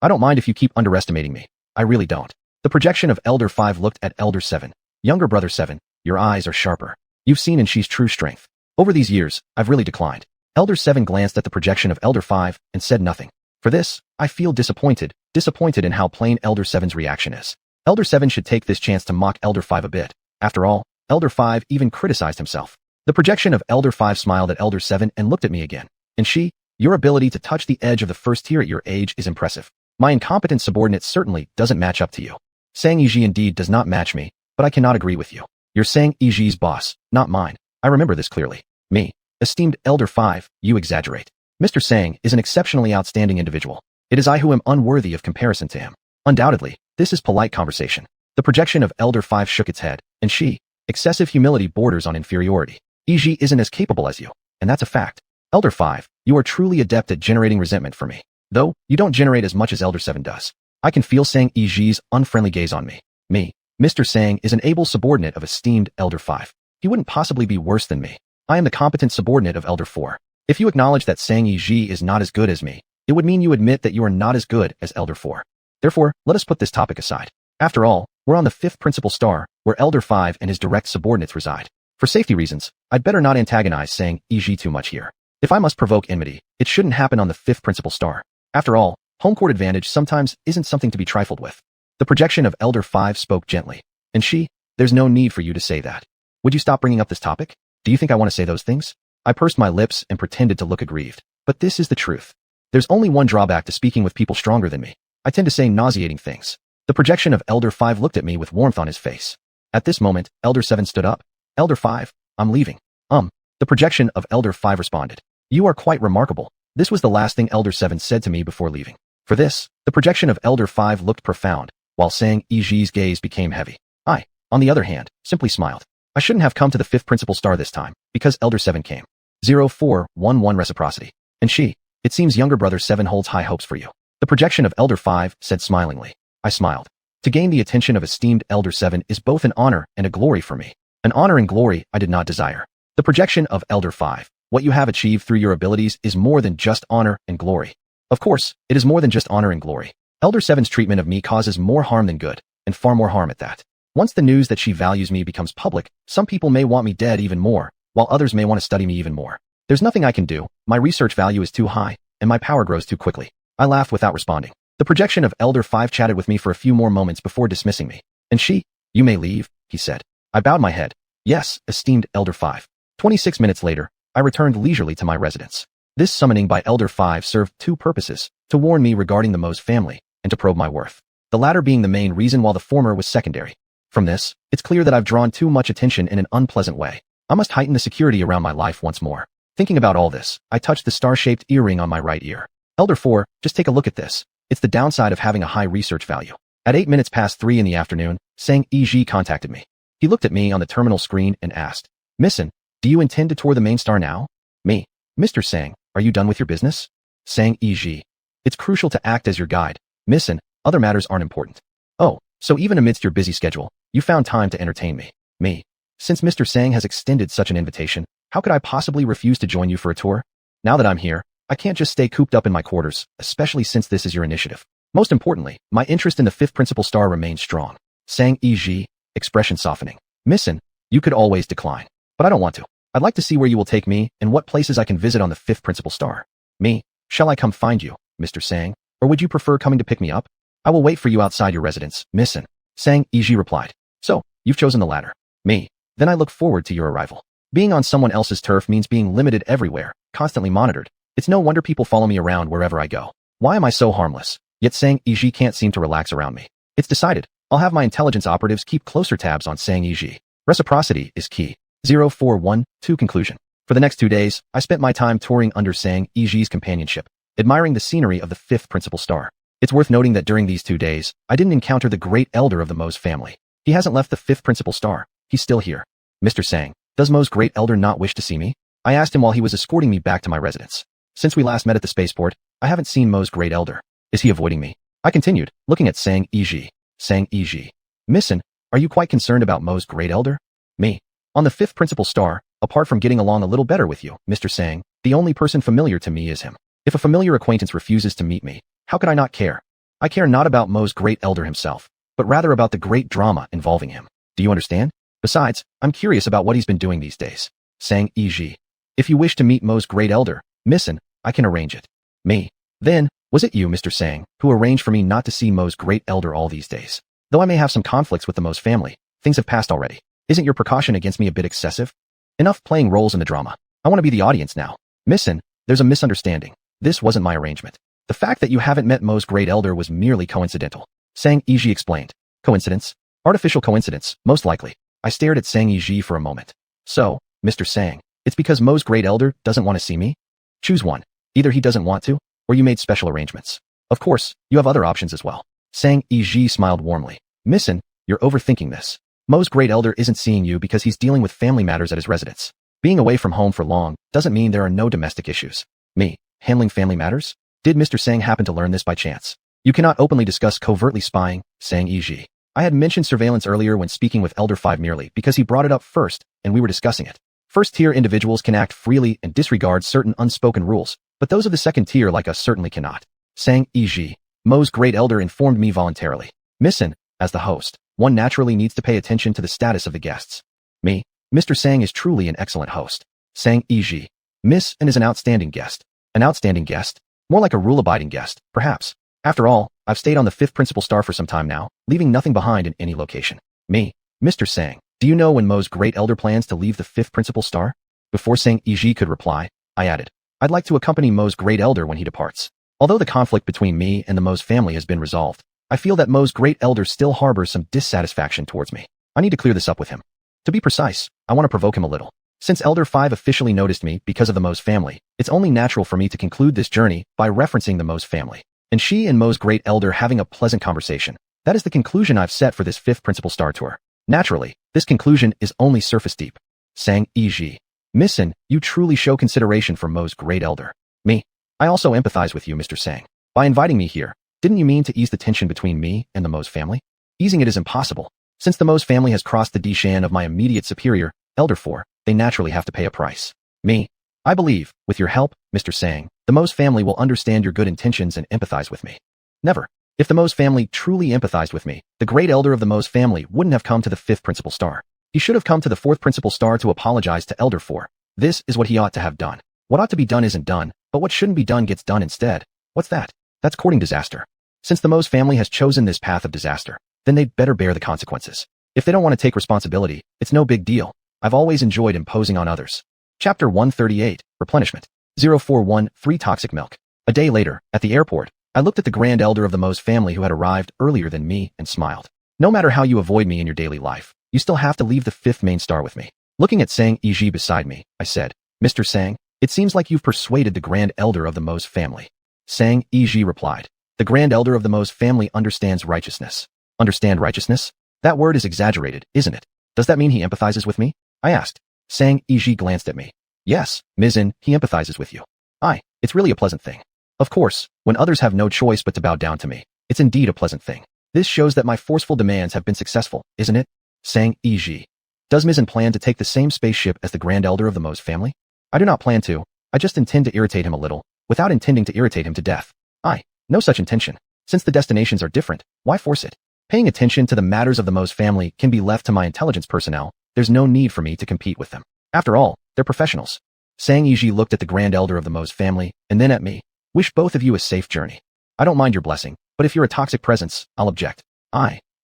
I don't mind if you keep underestimating me. I really don't. The projection of Elder 5 looked at Elder 7. Younger brother 7, your eyes are sharper. You've seen She's true strength. Over these years, I've really declined. Elder 7 glanced at the projection of Elder 5 and said nothing. For this, I feel disappointed in how plain Elder 7's reaction is. Elder 7 should take this chance to mock Elder 5 a bit. After all, Elder 5 even criticized himself. The projection of Elder 5 smiled at Elder 7 and looked at me again. And your ability to touch the edge of the first tier at your age is impressive. My incompetent subordinate certainly doesn't match up to you. Sang Yi indeed does not match me, but I cannot agree with you. You're Sang Yi's boss, not mine. I remember this clearly. Me. Esteemed Elder 5, you exaggerate. Mr. Sang is an exceptionally outstanding individual. It is I who am unworthy of comparison to him. Undoubtedly, this is polite conversation. The projection of Elder 5 shook its head, and excessive humility borders on inferiority. EG isn't as capable as you, and that's a fact. Elder 5, you are truly adept at generating resentment for me. Though, you don't generate as much as Elder 7 does. I can feel Sang EG's unfriendly gaze on me. Me, Mr. Sang is an able subordinate of esteemed Elder 5. He wouldn't possibly be worse than me. I am the competent subordinate of Elder 4. If you acknowledge that Sang EG is not as good as me, it would mean you admit that you are not as good as Elder 4. Therefore, let us put this topic aside. After all, we're on the 5th principal star, where Elder 5 and his direct subordinates reside. For safety reasons, I'd better not antagonize Sang EG too much here. If I must provoke enmity, it shouldn't happen on the 5th principal star. After all, home court advantage sometimes isn't something to be trifled with. The projection of Elder 5 spoke gently. And there's no need for you to say that. Would you stop bringing up this topic? Do you think I want to say those things? I pursed my lips and pretended to look aggrieved. But this is the truth. There's only one drawback to speaking with people stronger than me. I tend to say nauseating things. The projection of Elder 5 looked at me with warmth on his face. At this moment, Elder 7 stood up. Elder 5, I'm leaving. The projection of Elder 5 responded. You are quite remarkable. This was the last thing Elder 7 said to me before leaving. For this, the projection of Elder 5 looked profound, while Sang EG's gaze became heavy. I, on the other hand, simply smiled. I shouldn't have come to the 5th principal star this time, because Elder 7 came. 0411 reciprocity. And it seems younger brother 7 holds high hopes for you. The projection of Elder 5 said smilingly. I smiled. To gain the attention of esteemed Elder 7 is both an honor and a glory for me. An honor and glory I did not desire. The projection of Elder 5, what you have achieved through your abilities is more than just honor and glory. Of course, it is more than just honor and glory. Elder 7's treatment of me causes more harm than good, and far more harm at that. Once the news that she values me becomes public, some people may want me dead even more, while others may want to study me even more. There's nothing I can do. My research value is too high, and my power grows too quickly. I laughed without responding. The projection of Elder 5 chatted with me for a few more moments before dismissing me. And you may leave, he said. I bowed my head. Yes, esteemed Elder 5. 26 minutes later, I returned leisurely to my residence. This summoning by Elder 5 served two purposes, to warn me regarding the Mose family, and to probe my worth. The latter being the main reason while the former was secondary. From this, it's clear that I've drawn too much attention in an unpleasant way. I must heighten the security around my life once more. Thinking about all this, I touched the star-shaped earring on my right ear. Elder 4, just take a look at this. It's the downside of having a high research value. At 8 minutes past 3 in the afternoon, Sang EG contacted me. He looked at me on the terminal screen and asked, Missin, do you intend to tour the main star now? Me. Mr. Sang, are you done with your business? Sang EG. It's crucial to act as your guide. Missin, other matters aren't important. Oh, so even amidst your busy schedule, you found time to entertain me. Me. Since Mr. Sang has extended such an invitation, how could I possibly refuse to join you for a tour? Now that I'm here, I can't just stay cooped up in my quarters, especially since this is your initiative. Most importantly, my interest in the 5th principal star remains strong. Sang EG, expression softening. Missin, you could always decline. But I don't want to. I'd like to see where you will take me and what places I can visit on the 5th principal star. Me, shall I come find you, Mr. Sang, or would you prefer coming to pick me up? I will wait for you outside your residence, Missin. Sang EG replied. So, you've chosen the latter. Me. Then I look forward to your arrival. Being on someone else's turf means being limited everywhere, constantly monitored. It's no wonder people follow me around wherever I go. Why am I so harmless? Yet Sang EG can't seem to relax around me. It's decided. I'll have my intelligence operatives keep closer tabs on Sang EG. Reciprocity is key. 0412 conclusion. For the next 2 days, I spent my time touring under Sang EG's companionship, admiring the scenery of the 5th principal star. It's worth noting that during these 2 days, I didn't encounter the great elder of the Mose family. He hasn't left the 5th principal star. He's still here. Mr. Sang, does Mo's great elder not wish to see me? I asked him while he was escorting me back to my residence. Since we last met at the spaceport, I haven't seen Mo's great elder. Is he avoiding me? I continued, looking at Sang EG. Sang EG. Missin, are you quite concerned about Mo's great elder? Me. On the 5th principal star, apart from getting along a little better with you, Mr. Sang, the only person familiar to me is him. If a familiar acquaintance refuses to meet me, how could I not care? I care not about Mo's great elder himself, but rather about the great drama involving him. Do you understand? Besides, I'm curious about what he's been doing these days. Sang EG. If you wish to meet Mo's great elder, Missin, I can arrange it. Me. Then, was it you, Mr. Sang, who arranged for me not to see Mo's great elder all these days? Though I may have some conflicts with the Mose family, things have passed already. Isn't your precaution against me a bit excessive? Enough playing roles in the drama. I want to be the audience now. Missin, there's a misunderstanding. This wasn't my arrangement. The fact that you haven't met Mo's great elder was merely coincidental. Sang EG explained. Coincidence? Artificial coincidence, most likely. I stared at Sang EG for a moment. So, Mr. Sang, it's because Mo's great elder doesn't want to see me? Choose one. Either he doesn't want to, or you made special arrangements. Of course, you have other options as well. Sang EG smiled warmly. Missin, you're overthinking this. Mo's great elder isn't seeing you because he's dealing with family matters at his residence. Being away from home for long doesn't mean there are no domestic issues. Me, handling family matters? Did Mr. Sang happen to learn this by chance? You cannot openly discuss covertly spying, Sang e.g. I had mentioned surveillance earlier when speaking with Elder 5 merely because he brought it up first, and we were discussing it. First-tier individuals can act freely and disregard certain unspoken rules, but those of the second tier like us certainly cannot. Sang e.g. Mo's great elder informed me voluntarily. Missin, as the host, one naturally needs to pay attention to the status of the guests. Me, Mr. Sang is truly an excellent host. Sang e.g. Miss and is an outstanding guest. An outstanding guest? More like a rule-abiding guest, perhaps. After all, I've stayed on the 5th principal star for some time now, leaving nothing behind in any location. Me, Mr. Sang, do you know when Mo's great elder plans to leave the 5th principal star? Before Sang e.g. could reply, I added, I'd like to accompany Mo's great elder when he departs. Although the conflict between me and the Mo's family has been resolved, I feel that Mo's great elder still harbors some dissatisfaction towards me. I need to clear this up with him. To be precise, I want to provoke him a little. Since Elder 5 officially noticed me because of the Mo's family, it's only natural for me to conclude this journey by referencing the Mo's family. And she and Mo's great elder having a pleasant conversation. That is the conclusion I've set for this 5th principal star tour. Naturally, this conclusion is only surface deep. Sang e.g. Missin, you truly show consideration for Mo's great elder. Me, I also empathize with you, Mr. Sang. By inviting me here, didn't you mean to ease the tension between me and the Mo's family? Easing it is impossible. Since the Mo's family has crossed the Dishan of my immediate superior, Elder 4, they naturally have to pay a price. Me, I believe, with your help, Mr. Sang, the Mo's family will understand your good intentions and empathize with me. Never. If the Mo's family truly empathized with me, the great elder of the Mo's family wouldn't have come to the 5th principal star. He should have come to the 4th principal star to apologize to Elder 4. This is what he ought to have done. What ought to be done isn't done, but what shouldn't be done gets done instead. What's that? That's courting disaster. Since the Mo's family has chosen this path of disaster, then they'd better bear the consequences. If they don't want to take responsibility, it's no big deal. I've always enjoyed imposing on others. Chapter 138, Replenishment. 0413 Toxic Milk. A day later, at the airport, I looked at the grand elder of the Mo's family who had arrived earlier than me and smiled. No matter how you avoid me in your daily life, you still have to leave the 5th main star with me. Looking at Sang e.g. beside me, I said, Mr. Sang, it seems like you've persuaded the grand elder of the Mo's family. Sang e.g. replied, the grand elder of the Mo's family understands righteousness. Understand righteousness? That word is exaggerated, isn't it? Does that mean he empathizes with me? I asked. Sang e.g. glanced at me. Yes, Mizin, he empathizes with you. It's really a pleasant thing. Of course, when others have no choice but to bow down to me, it's indeed a pleasant thing. This shows that my forceful demands have been successful, isn't it? Sang e.g. Does Mizin plan to take the same spaceship as the grand elder of the Mo's family? I do not plan to. I just intend to irritate him a little, without intending to irritate him to death. No such intention. Since the destinations are different, why force it? Paying attention to the matters of the Mo's family can be left to my intelligence personnel. There's no need for me to compete with them. After all, they're professionals. Sang e.g. looked at the grand elder of the Mo's family, and then at me. Wish both of you a safe journey. I don't mind your blessing, but if you're a toxic presence, I'll object.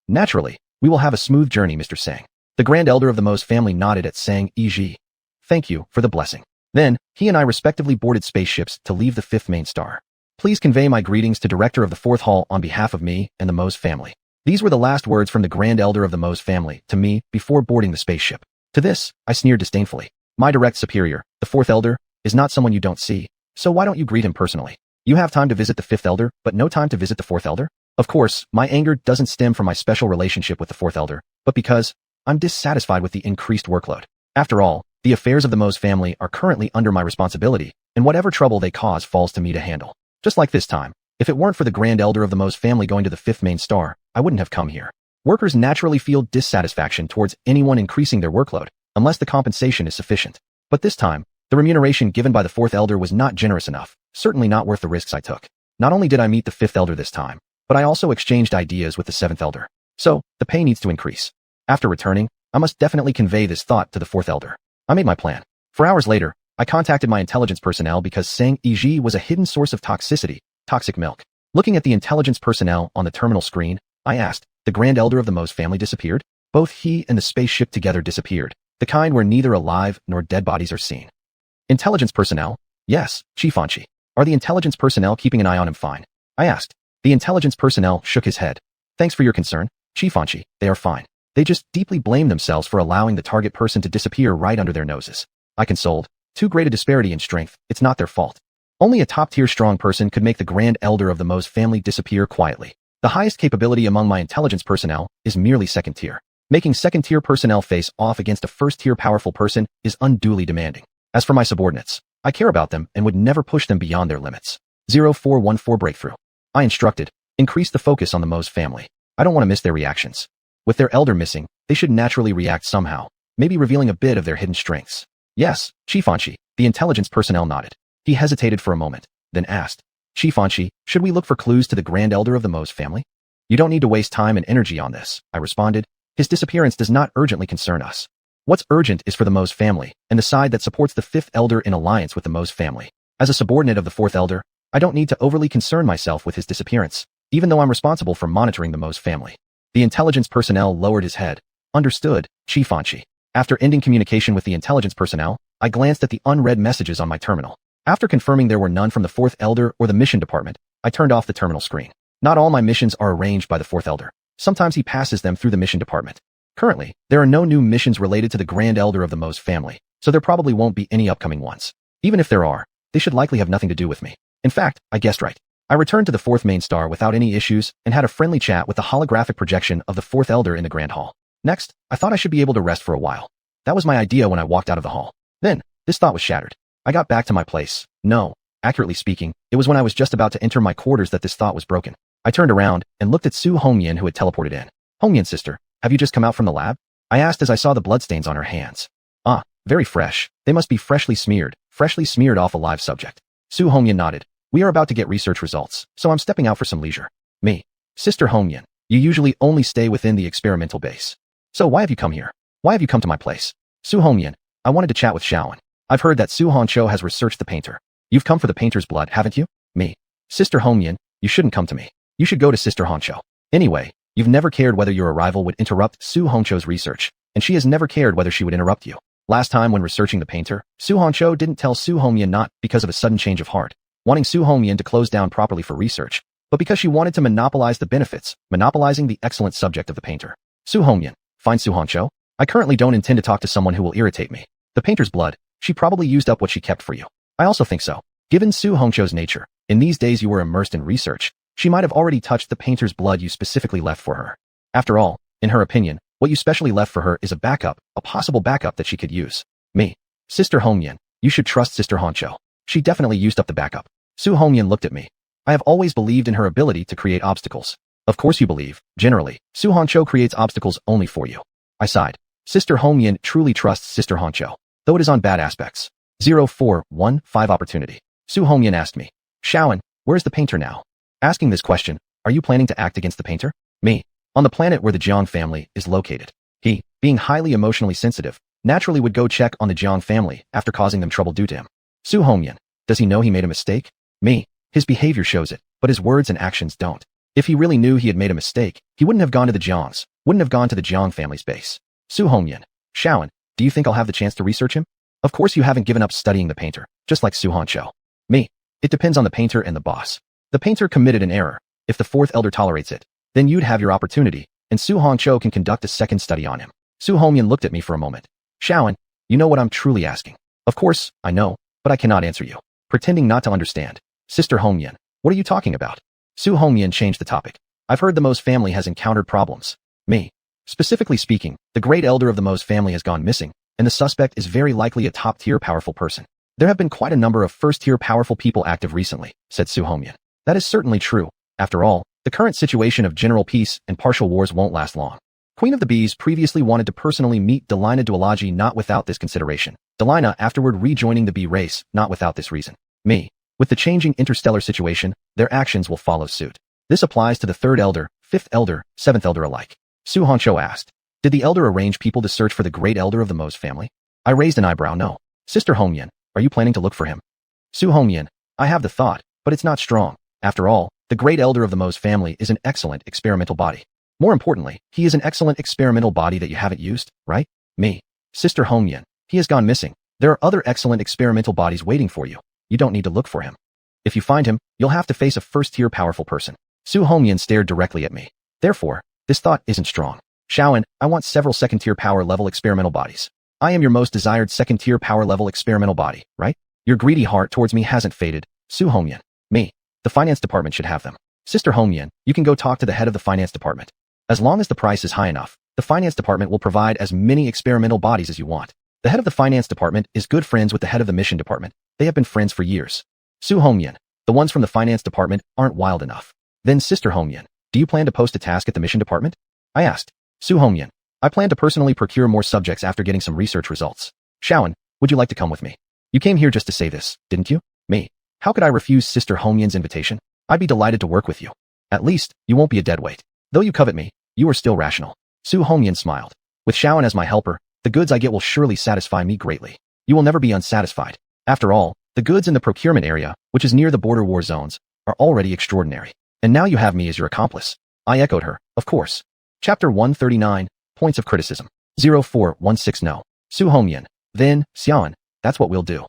Naturally, we will have a smooth journey, Mr. Sang. The grand elder of the Mo's family nodded at Sang e.g. Thank you for the blessing. Then, he and I respectively boarded spaceships to leave the 5th main star. Please convey my greetings to Director of the 4th Hall on behalf of me and the Mo's family. These were the last words from the grand elder of the Mo's family to me before boarding the spaceship. To this, I sneered disdainfully. My direct superior, the 4th elder, is not someone you don't see, so why don't you greet him personally? You have time to visit the 5th elder, but no time to visit the 4th elder? Of course, my anger doesn't stem from my special relationship with the 4th elder, but because I'm dissatisfied with the increased workload. After all, the affairs of the Mo's family are currently under my responsibility, and whatever trouble they cause falls to me to handle. Just like this time, if it weren't for the grand elder of the Mo's family going to the 5th main star, I wouldn't have come here. Workers naturally feel dissatisfaction towards anyone increasing their workload, unless the compensation is sufficient. But this time, the remuneration given by the 4th elder was not generous enough, certainly not worth the risks I took. Not only did I meet the 5th elder this time, but I also exchanged ideas with the 7th elder. So, the pay needs to increase. After returning, I must definitely convey this thought to the 4th elder. I made my plan. 4 hours later, I contacted my intelligence personnel because Sang e.g. was a hidden source of toxicity, toxic milk. Looking at the intelligence personnel on the terminal screen, I asked, the grand elder of the Mo's family disappeared? Both he and the spaceship together disappeared, the kind where neither alive nor dead bodies are seen. Intelligence personnel? Yes, Chief Anchi. Are the intelligence personnel keeping an eye on him fine? I asked. The intelligence personnel shook his head. Thanks for your concern, Chief Anchi. They are fine. They just deeply blame themselves for allowing the target person to disappear right under their noses. I consoled. Too great a disparity in strength, it's not their fault. Only a top-tier strong person could make the grand elder of the Mo's family disappear quietly. The highest capability among my intelligence personnel is merely second tier. Making second-tier personnel face off against a first-tier powerful person is unduly demanding. As for my subordinates, I care about them and would never push them beyond their limits. 0414 Breakthrough. I instructed, increase the focus on the Mose family. I don't want to miss their reactions. With their elder missing, they should naturally react somehow, maybe revealing a bit of their hidden strengths. Yes, Chief Anchi, the intelligence personnel nodded. He hesitated for a moment, then asked, Chief Anchi, should we look for clues to the Grand Elder of the Mose family? You don't need to waste time and energy on this, I responded. His disappearance does not urgently concern us. What's urgent is for the Mose family, and the side that supports the 5th Elder in alliance with the Mose family. As a subordinate of the 4th Elder, I don't need to overly concern myself with his disappearance, even though I'm responsible for monitoring the Mose family. The intelligence personnel lowered his head. Understood, Chief Anchi. After ending communication with the intelligence personnel, I glanced at the unread messages on my terminal. After confirming there were none from the 4th Elder or the mission department, I turned off the terminal screen. Not all my missions are arranged by the 4th Elder. Sometimes he passes them through the mission department. Currently, there are no new missions related to the Grand Elder of the Mose family, so there probably won't be any upcoming ones. Even if there are, they should likely have nothing to do with me. In fact, I guessed right. I returned to the 4th main star without any issues and had a friendly chat with the holographic projection of the 4th Elder in the Grand Hall. Next, I thought I should be able to rest for a while. That was my idea when I walked out of the hall. Then, this thought was shattered. I got back to my place. No, accurately speaking, it was when I was just about to enter my quarters that this thought was broken. I turned around and looked at Su Hongyan, who had teleported in. Hongyan sister, have you just come out from the lab? I asked as I saw the bloodstains on her hands. Ah, very fresh. They must be freshly smeared off a live subject. Su Hongyan nodded. We are about to get research results, so I'm stepping out for some leisure. Me. Sister Hongyan, you usually only stay within the experimental base. So why have you come here? Why have you come to my place? Su Hongyan, I wanted to chat with Shaoan. I've heard that Su Honcho has researched the painter. You've come for the painter's blood, haven't you? Me. Sister Hongyan, you shouldn't come to me. You should go to Sister Honcho. Anyway, you've never cared whether your arrival would interrupt Su Honcho's research, and she has never cared whether she would interrupt you. Last time when researching the painter, Su Honcho didn't tell Su Hongyan not because of a sudden change of heart, wanting Su Hongyan to close down properly for research, but because she wanted to monopolize the benefits, monopolizing the excellent subject of the painter. Su Hongyan, fine Su Honcho. I currently don't intend to talk to someone who will irritate me. The painter's blood, she probably used up what she kept for you. I also think so. Given Su Honcho's nature, in these days you were immersed in research, she might have already touched the painter's blood you specifically left for her. After all, in her opinion, what you specially left for her is a backup, a possible backup that she could use. Me. Sister Hongyan, you should trust Sister Honcho. She definitely used up the backup. Su Hongyan looked at me. I have always believed in her ability to create obstacles. Of course you believe. Generally, Su Honcho creates obstacles only for you. I sighed. Sister Hongyan truly trusts Sister Honcho, though it is on bad aspects. 0415 Opportunity. Su Hongyan asked me. Shaoan, where is the painter now? Asking this question, are you planning to act against the painter? Me. On the planet where the Jiang family is located. He, being highly emotionally sensitive, naturally would go check on the Jiang family after causing them trouble due to him. Su Hongyan, does he know he made a mistake? Me. His behavior shows it, but his words and actions don't. If he really knew he had made a mistake, he wouldn't have gone to the Jiangs, wouldn't have gone to the Jiang family's base. Su Hongyan, Shaoan, do you think I'll have the chance to research him? Of course you haven't given up studying the painter, just like Su Honcho. Me. It depends on the painter and the boss. The painter committed an error. If the 4th Elder tolerates it, then you'd have your opportunity, and Su Honcho can conduct a second study on him. Su Hongyan looked at me for a moment. Shaoan, you know what I'm truly asking. Of course, I know, but I cannot answer you. Pretending not to understand. Sister Hongyan, what are you talking about? Su Hongyan changed the topic. I've heard the Mose family has encountered problems. Me. Specifically speaking, the great elder of the Mose family has gone missing, and the suspect is very likely a top-tier powerful person. There have been quite a number of first-tier powerful people active recently, said Su Hongyan. That is certainly true. After all, the current situation of general peace and partial wars won't last long. Queen of the Bees previously wanted to personally meet Delina Duology not without this consideration. Delina afterward rejoining the Bee race not without this reason. Me. With the changing interstellar situation, their actions will follow suit. This applies to the 3rd Elder, 5th Elder, 7th Elder alike. Su Honcho asked. Did the Elder arrange people to search for the great Elder of the Mose family? I raised an eyebrow. No. Sister Hongyan, are you planning to look for him? Su Hongyan, I have the thought, but it's not strong. After all, the great elder of the Mose family is an excellent experimental body. More importantly, he is an excellent experimental body that you haven't used, right? Me. Sister Hongyan, he has gone missing. There are other excellent experimental bodies waiting for you. You don't need to look for him. If you find him, you'll have to face a first-tier powerful person. Su Hongyan stared directly at me. Therefore, this thought isn't strong. Shaoan, I want several second-tier power-level experimental bodies. I am your most desired second-tier power-level experimental body, right? Your greedy heart towards me hasn't faded. Su Hongyan. Me. The finance department should have them. Sister Hongyan, you can go talk to the head of the finance department. As long as the price is high enough, The finance department will provide as many experimental bodies as you want. The head of the finance department is good friends with the head of the mission department. They have been friends for years. Su Hongyan, the ones from the finance department aren't wild enough. Then Sister Hongyan, do you plan to post a task at the mission department? I asked. Su Hongyan, I plan to personally procure more subjects after getting some research results. Shaoan, would you like to come with me? You came here just to say this, didn't you? Me. How could I refuse Sister Hongyan's invitation? I'd be delighted to work with you. At least, you won't be a deadweight. Though you covet me, you are still rational. Su Hongyan smiled. With Shaoan as my helper, the goods I get will surely satisfy me greatly. You will never be unsatisfied. After all, the goods in the procurement area, which is near the border war zones, are already extraordinary. And now you have me as your accomplice. I echoed her, of course. Chapter 139, Points of Criticism. 0416 No. Su Hongyan. Then, Xian, that's what we'll do.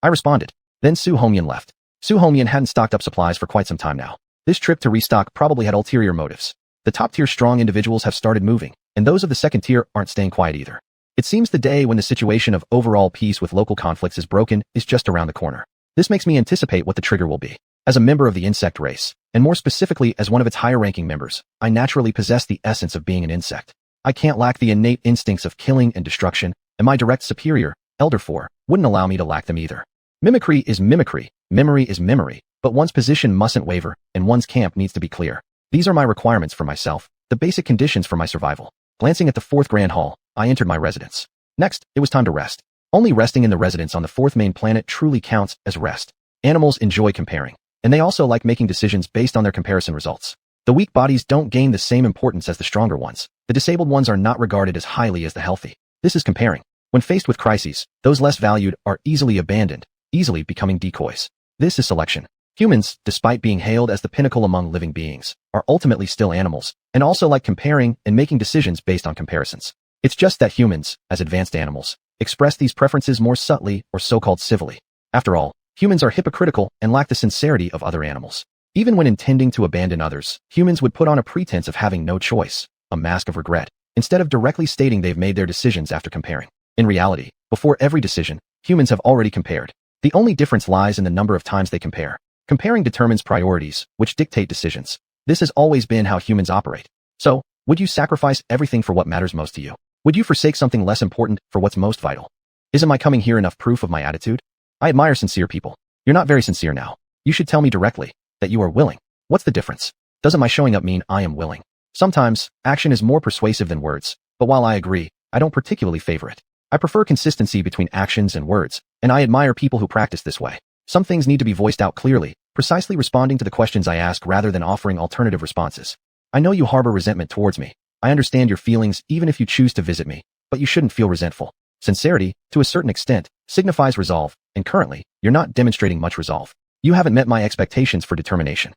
I responded. Then Su Hongyan left. Su Hongyan hadn't stocked up supplies for quite some time now. This trip to restock probably had ulterior motives. The top-tier strong individuals have started moving, and those of the second tier aren't staying quiet either. It seems the day when the situation of overall peace with local conflicts is broken is just around the corner. This makes me anticipate what the trigger will be. As a member of the insect race, and more specifically as one of its higher-ranking members, I naturally possess the essence of being an insect. I can't lack the innate instincts of killing and destruction, and my direct superior, Elder 4, wouldn't allow me to lack them either. Mimicry is mimicry, memory is memory, but one's position mustn't waver, and one's camp needs to be clear. These are my requirements for myself, the basic conditions for my survival. Glancing at the 4th Grand Hall, I entered my residence. Next, it was time to rest. Only resting in the residence on the 4th main planet truly counts as rest. Animals enjoy comparing, and they also like making decisions based on their comparison results. The weak bodies don't gain the same importance as the stronger ones. The disabled ones are not regarded as highly as the healthy. This is comparing. When faced with crises, those less valued are easily abandoned, easily becoming decoys. This is selection. Humans, despite being hailed as the pinnacle among living beings, are ultimately still animals, and also like comparing and making decisions based on comparisons. It's just that humans, as advanced animals, express these preferences more subtly or so-called civilly. After all, humans are hypocritical and lack the sincerity of other animals. Even when intending to abandon others, humans would put on a pretense of having no choice, a mask of regret, instead of directly stating they've made their decisions after comparing. In reality, before every decision, humans have already compared. The only difference lies in the number of times they compare. Comparing determines priorities, which dictate decisions. This has always been how humans operate. So, would you sacrifice everything for what matters most to you? Would you forsake something less important for what's most vital? Isn't my coming here enough proof of my attitude? I admire sincere people. You're not very sincere now. You should tell me directly that you are willing. What's the difference? Doesn't my showing up mean I am willing? Sometimes, action is more persuasive than words, but while I agree, I don't particularly favor it. I prefer consistency between actions and words, and I admire people who practice this way. Some things need to be voiced out clearly, precisely responding to the questions I ask rather than offering alternative responses. I know you harbor resentment towards me. I understand your feelings even if you choose to visit me, but you shouldn't feel resentful. Sincerity, to a certain extent, signifies resolve, and currently, you're not demonstrating much resolve. You haven't met my expectations for determination.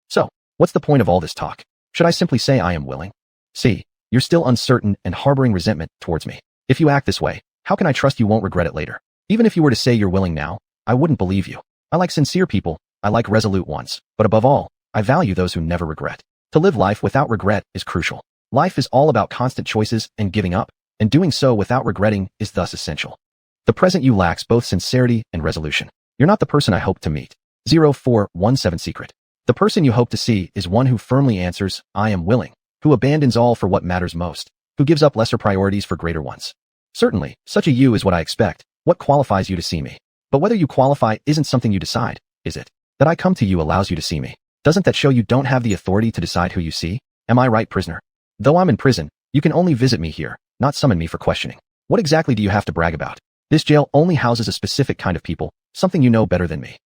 So, what's the point of all this talk? Should I simply say I am willing? See, you're still uncertain and harboring resentment towards me. If you act this way, how can I trust you won't regret it later? Even if you were to say you're willing now, I wouldn't believe you. I like sincere people, I like resolute ones, but above all, I value those who never regret. To live life without regret is crucial. Life is all about constant choices and giving up, and doing so without regretting is thus essential. The present you lacks both sincerity and resolution. You're not the person I hope to meet. 0417 Secret. The person you hope to see is one who firmly answers, I am willing, who abandons all for what matters most, who gives up lesser priorities for greater ones. Certainly, such a you is what I expect. What qualifies you to see me? But whether you qualify isn't something you decide, is it? That I come to you allows you to see me. Doesn't that show you don't have the authority to decide who you see? Am I right, prisoner? Though I'm in prison, you can only visit me here, not summon me for questioning. What exactly do you have to brag about? This jail only houses a specific kind of people, something you know better than me.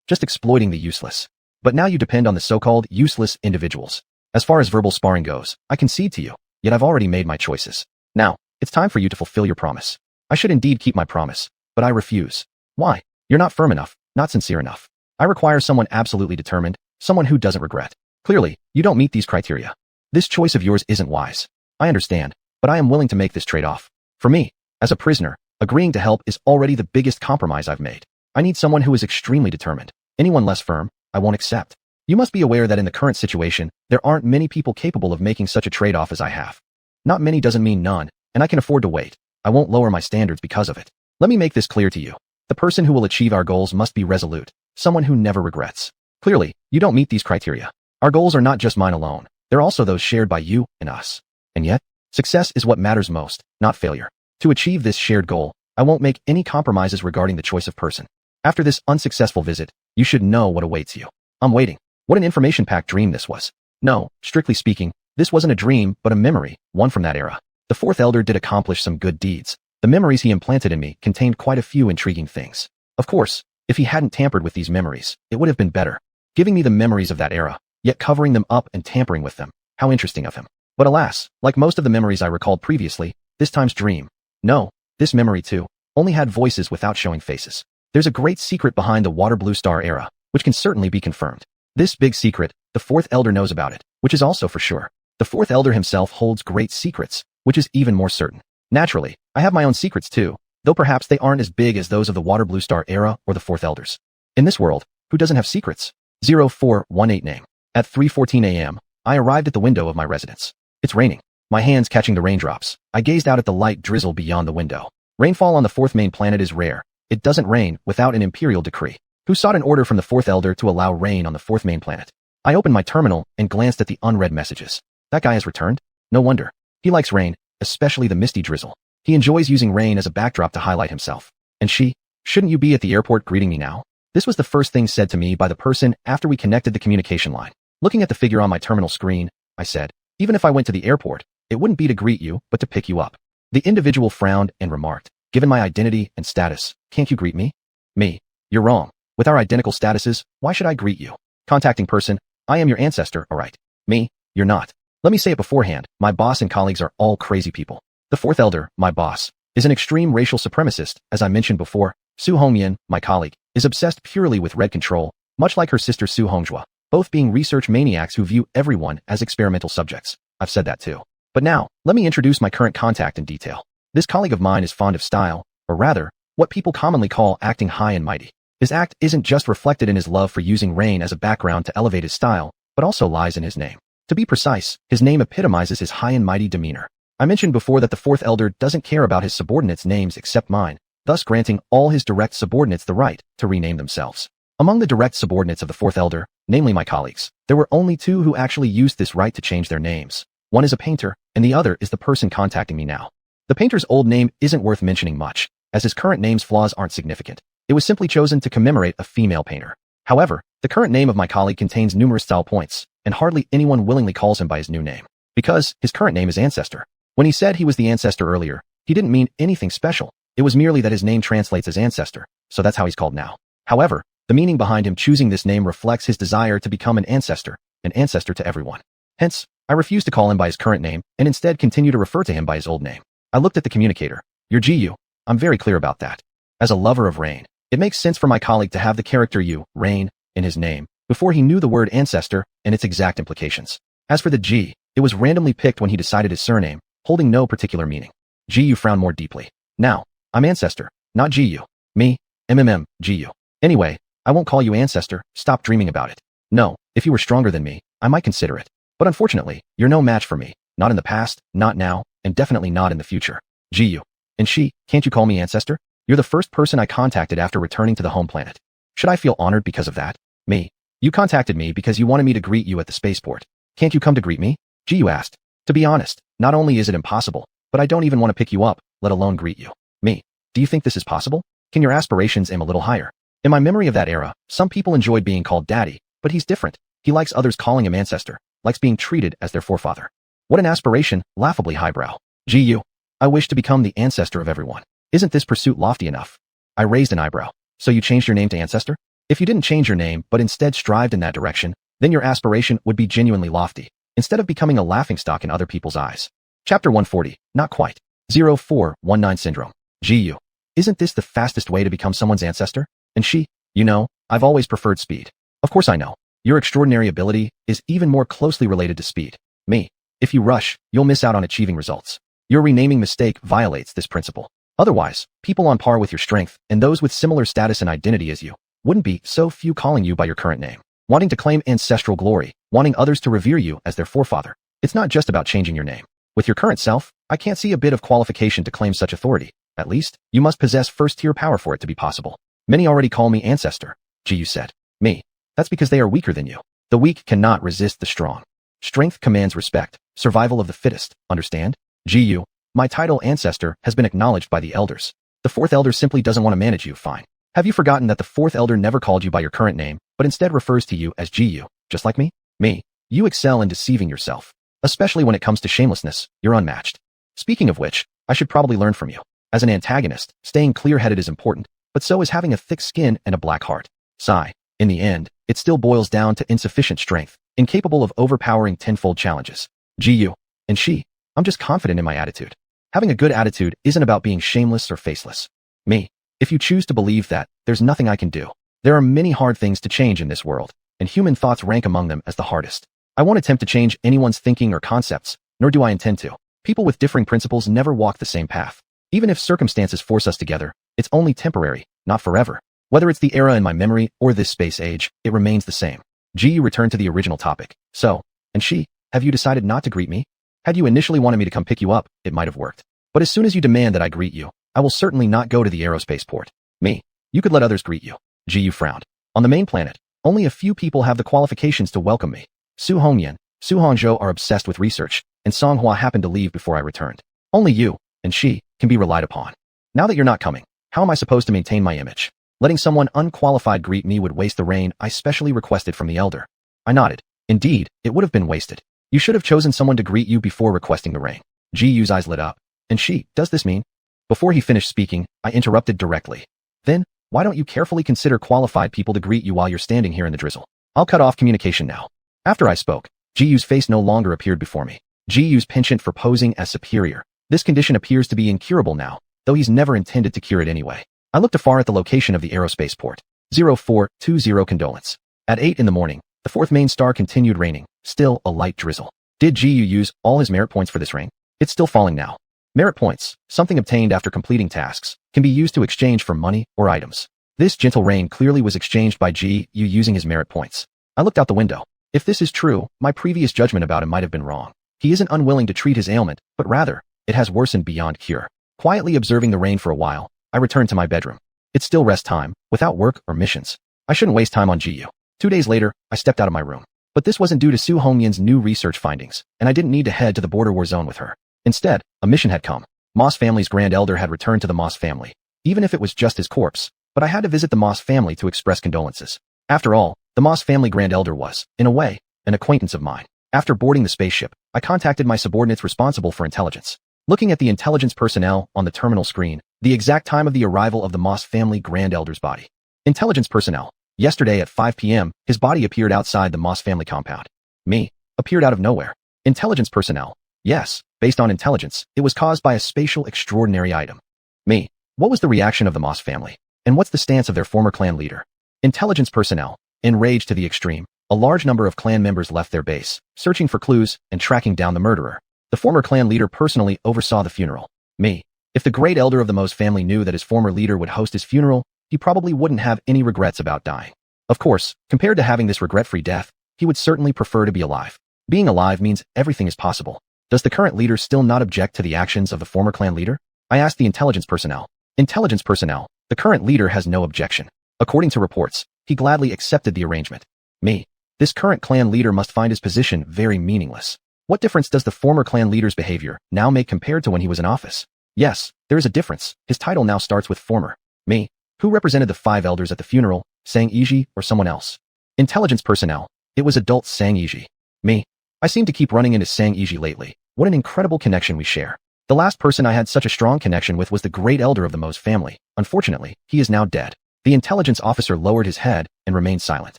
Just exploiting the useless. But now you depend on the so-called useless individuals. As far as verbal sparring goes, I concede to you, yet I've already made my choices. Now, it's time for you to fulfill your promise. I should indeed keep my promise, but I refuse. Why? You're not firm enough, not sincere enough. I require someone absolutely determined, someone who doesn't regret. Clearly, you don't meet these criteria. This choice of yours isn't wise. I understand, but I am willing to make this trade-off. For me, as a prisoner, agreeing to help is already the biggest compromise I've made. I need someone who is extremely determined. Anyone less firm, I won't accept. You must be aware that in the current situation, there aren't many people capable of making such a trade-off as I have. Not many doesn't mean none, and I can afford to wait. I won't lower my standards because of it. Let me make this clear to you. The person who will achieve our goals must be resolute, someone who never regrets. Clearly, you don't meet these criteria. Our goals are not just mine alone. They're also those shared by you and us. And yet, Success is what matters most, not failure. To achieve this shared goal, I won't make any compromises regarding the choice of person. After this unsuccessful visit, you should know what awaits you. I'm waiting. What an information-packed dream this was. No, strictly speaking, this wasn't a dream, but a memory, one from that era. The fourth elder did accomplish some good deeds. The memories he implanted in me contained quite a few intriguing things. Of course, if he hadn't tampered with these memories, it would have been better. Giving me the memories of that era, yet covering them up and tampering with them. How interesting of him. But alas, like most of the memories I recalled previously, this time's dream. No, this memory too, only had voices without showing faces. There's a great secret behind the water blue star era, which can certainly be confirmed. This big secret, the fourth elder knows about it, which is also for sure. The fourth elder himself holds great secrets, which is even more certain. Naturally, I have my own secrets too, though perhaps they aren't as big as those of the water blue star era or the fourth elders. In this world, who doesn't have secrets? 0418 name. At 3:14 a.m., I arrived at the window of my residence. It's raining. My hands catching the raindrops. I gazed out at the light drizzle beyond the window. Rainfall on the fourth main planet is rare. It doesn't rain without an imperial decree. Who sought an order from the fourth elder to allow rain on the fourth main planet? I opened my terminal and glanced at the unread messages. That guy has returned? No wonder. He likes rain, especially the misty drizzle. He enjoys using rain as a backdrop to highlight himself. And she? Shouldn't you be at the airport greeting me now? This was the first thing said to me by the person after we connected the communication line. Looking at the figure on my terminal screen, I said, even if I went to the airport, it wouldn't be to greet you, but to pick you up. The individual frowned and remarked, given my identity and status, can't you greet me? Me. You're wrong. With our identical statuses, why should I greet you? Contacting person, I am your ancestor, alright. Me, you're not. Let me say it beforehand, my boss and colleagues are all crazy people. The fourth elder, my boss, is an extreme racial supremacist, as I mentioned before. Su Hongyan, my colleague, is obsessed purely with red control, much like her sister Su Hongjua, both being research maniacs who view everyone as experimental subjects. I've said that too. But now, let me introduce my current contact in detail. This colleague of mine is fond of style, or rather, what people commonly call acting high and mighty. His act isn't just reflected in his love for using rain as a background to elevate his style, but also lies in his name. To be precise, his name epitomizes his high and mighty demeanor. I mentioned before that the fourth elder doesn't care about his subordinates' names except mine, thus granting all his direct subordinates the right to rename themselves. Among the direct subordinates of the fourth elder, namely my colleagues, there were only two who actually used this right to change their names. One is a painter, and the other is the person contacting me now. The painter's old name isn't worth mentioning much, as his current name's flaws aren't significant. It was simply chosen to commemorate a female painter. However, the current name of my colleague contains numerous style points, and hardly anyone willingly calls him by his new name. Because his current name is Ancestor. When he said he was the ancestor earlier, he didn't mean anything special. It was merely that his name translates as ancestor, so that's how he's called now. However, the meaning behind him choosing this name reflects his desire to become an ancestor to everyone. Hence, I refuse to call him by his current name and instead continue to refer to him by his old name. I looked at the communicator. You're Gu. I'm very clear about that. As a lover of rain, it makes sense for my colleague to have the character U, rain, in his name, before he knew the word ancestor and its exact implications. As for the G, it was randomly picked when he decided his surname, holding no particular meaning. Gu frowned more deeply. Now, I'm ancestor, not Gu. Me, Gu. Anyway, I won't call you ancestor, stop dreaming about it. No, if you were stronger than me, I might consider it. But unfortunately, you're no match for me, not in the past, not now, and definitely not in the future. Gu. And she, can't you call me ancestor? You're the first person I contacted after returning to the home planet. Should I feel honored because of that? Me. You contacted me because you wanted me to greet you at the spaceport. Can't you come to greet me? Gu asked. To be honest, not only is it impossible, but I don't even want to pick you up, let alone greet you. Me. Do you think this is possible? Can your aspirations aim a little higher? In my memory of that era, some people enjoyed being called daddy, but he's different. He likes others calling him ancestor, likes being treated as their forefather. What an aspiration, laughably highbrow. Gu. I wish to become the ancestor of everyone. Isn't this pursuit lofty enough? I raised an eyebrow. So you changed your name to ancestor? If you didn't change your name, but instead strived in that direction, then your aspiration would be genuinely lofty, instead of becoming a laughingstock in other people's eyes. Chapter 140, not quite. 0419 syndrome. Gu. Isn't this the fastest way to become someone's ancestor? And she, you know, I've always preferred speed. Of course I know. Your extraordinary ability is even more closely related to speed. Me. If you rush, you'll miss out on achieving results. Your renaming mistake violates this principle. Otherwise, people on par with your strength and those with similar status and identity as you wouldn't be so few calling you by your current name, wanting to claim ancestral glory, wanting others to revere you as their forefather. It's not just about changing your name. With your current self, I can't see a bit of qualification to claim such authority. At least, you must possess first-tier power for it to be possible. Many already call me ancestor, Gu said. Me. That's because they are weaker than you. The weak cannot resist the strong. Strength commands respect. Survival of the fittest, understand? GU, my title ancestor has been acknowledged by the elders. The fourth elder simply doesn't want to manage you, fine. Have you forgotten that the fourth elder never called you by your current name, but instead refers to you as GU, just like me? Me. You excel in deceiving yourself. Especially when it comes to shamelessness, you're unmatched. Speaking of which, I should probably learn from you. As an antagonist, staying clear-headed is important, but so is having a thick skin and a black heart. Sigh. In the end, it still boils down to insufficient strength, incapable of overpowering tenfold challenges. GU. And she. I'm just confident in my attitude. Having a good attitude isn't about being shameless or faceless. Me. If you choose to believe that, there's nothing I can do. There are many hard things to change in this world, and human thoughts rank among them as the hardest. I won't attempt to change anyone's thinking or concepts, nor do I intend to. People with differing principles never walk the same path. Even if circumstances force us together, it's only temporary, not forever. Whether it's the era in my memory or this space age, it remains the same. GU returned to the original topic. So, and she, have you decided not to greet me? Had you initially wanted me to come pick you up, it might have worked. But as soon as you demand that I greet you, I will certainly not go to the aerospace port. Me. You could let others greet you. GU frowned. On the main planet, only a few people have the qualifications to welcome me. Su Hongyan, Su Hongzhou are obsessed with research, and Songhua happened to leave before I returned. Only you, and she, can be relied upon. Now that you're not coming, how am I supposed to maintain my image? Letting someone unqualified greet me would waste the rain I specially requested from the elder. I nodded. Indeed, it would have been wasted. You should have chosen someone to greet you before requesting the rain. GU's eyes lit up. And she, does this mean? Before he finished speaking, I interrupted directly. Then, why don't you carefully consider qualified people to greet you while you're standing here in the drizzle? I'll cut off communication now. After I spoke, GU's face no longer appeared before me. GU's penchant for posing as superior. This condition appears to be incurable now, though he's never intended to cure it anyway. I looked afar at the location of the aerospace port. 0420 condolence. At 8 in the morning, the fourth main star continued raining, still a light drizzle. Did GU use all his merit points for this rain? It's still falling now. Merit points, something obtained after completing tasks, can be used to exchange for money or items. This gentle rain clearly was exchanged by GU using his merit points. I looked out the window. If this is true, my previous judgment about him might have been wrong. He isn't unwilling to treat his ailment, but rather, it has worsened beyond cure. Quietly observing the rain for a while, I returned to my bedroom. It's still rest time, without work or missions. I shouldn't waste time on GU. 2 days later, I stepped out of my room. But this wasn't due to Su Hongyan's new research findings, and I didn't need to head to the border war zone with her. Instead, a mission had come. Moss family's grand elder had returned to the Moss family, even if it was just his corpse, but I had to visit the Moss family to express condolences. After all, the Moss family grand elder was, in a way, an acquaintance of mine. After boarding the spaceship, I contacted my subordinates responsible for intelligence. Looking at the intelligence personnel on the terminal screen, the exact time of the arrival of the Moss family grand elder's body. Intelligence personnel. Yesterday at 5 p.m., his body appeared outside the Moss family compound. Me. Appeared out of nowhere. Intelligence personnel. Yes, based on intelligence, it was caused by a spatial extraordinary item. Me. What was the reaction of the Moss family? And what's the stance of their former clan leader? Intelligence personnel. Enraged to the extreme, a large number of clan members left their base, searching for clues and tracking down the murderer. The former clan leader personally oversaw the funeral. Me. If the great elder of the Moss family knew that his former leader would host his funeral, he probably wouldn't have any regrets about dying. Of course, compared to having this regret-free death, he would certainly prefer to be alive. Being alive means everything is possible. Does the current leader still not object to the actions of the former clan leader? I asked the intelligence personnel. Intelligence personnel. The current leader has no objection. According to reports, he gladly accepted the arrangement. Me. This current clan leader must find his position very meaningless. What difference does the former clan leader's behavior now make compared to when he was in office? Yes, there is a difference. His title now starts with former. Me. Who represented the 5 elders at the funeral, Sang Yiji or someone else? Intelligence personnel. It was adult Sang Yiji. Me. I seem to keep running into Sang Yiji lately. What an incredible connection we share. The last person I had such a strong connection with was the great elder of the Moss family. Unfortunately, he is now dead. The intelligence officer lowered his head and remained silent.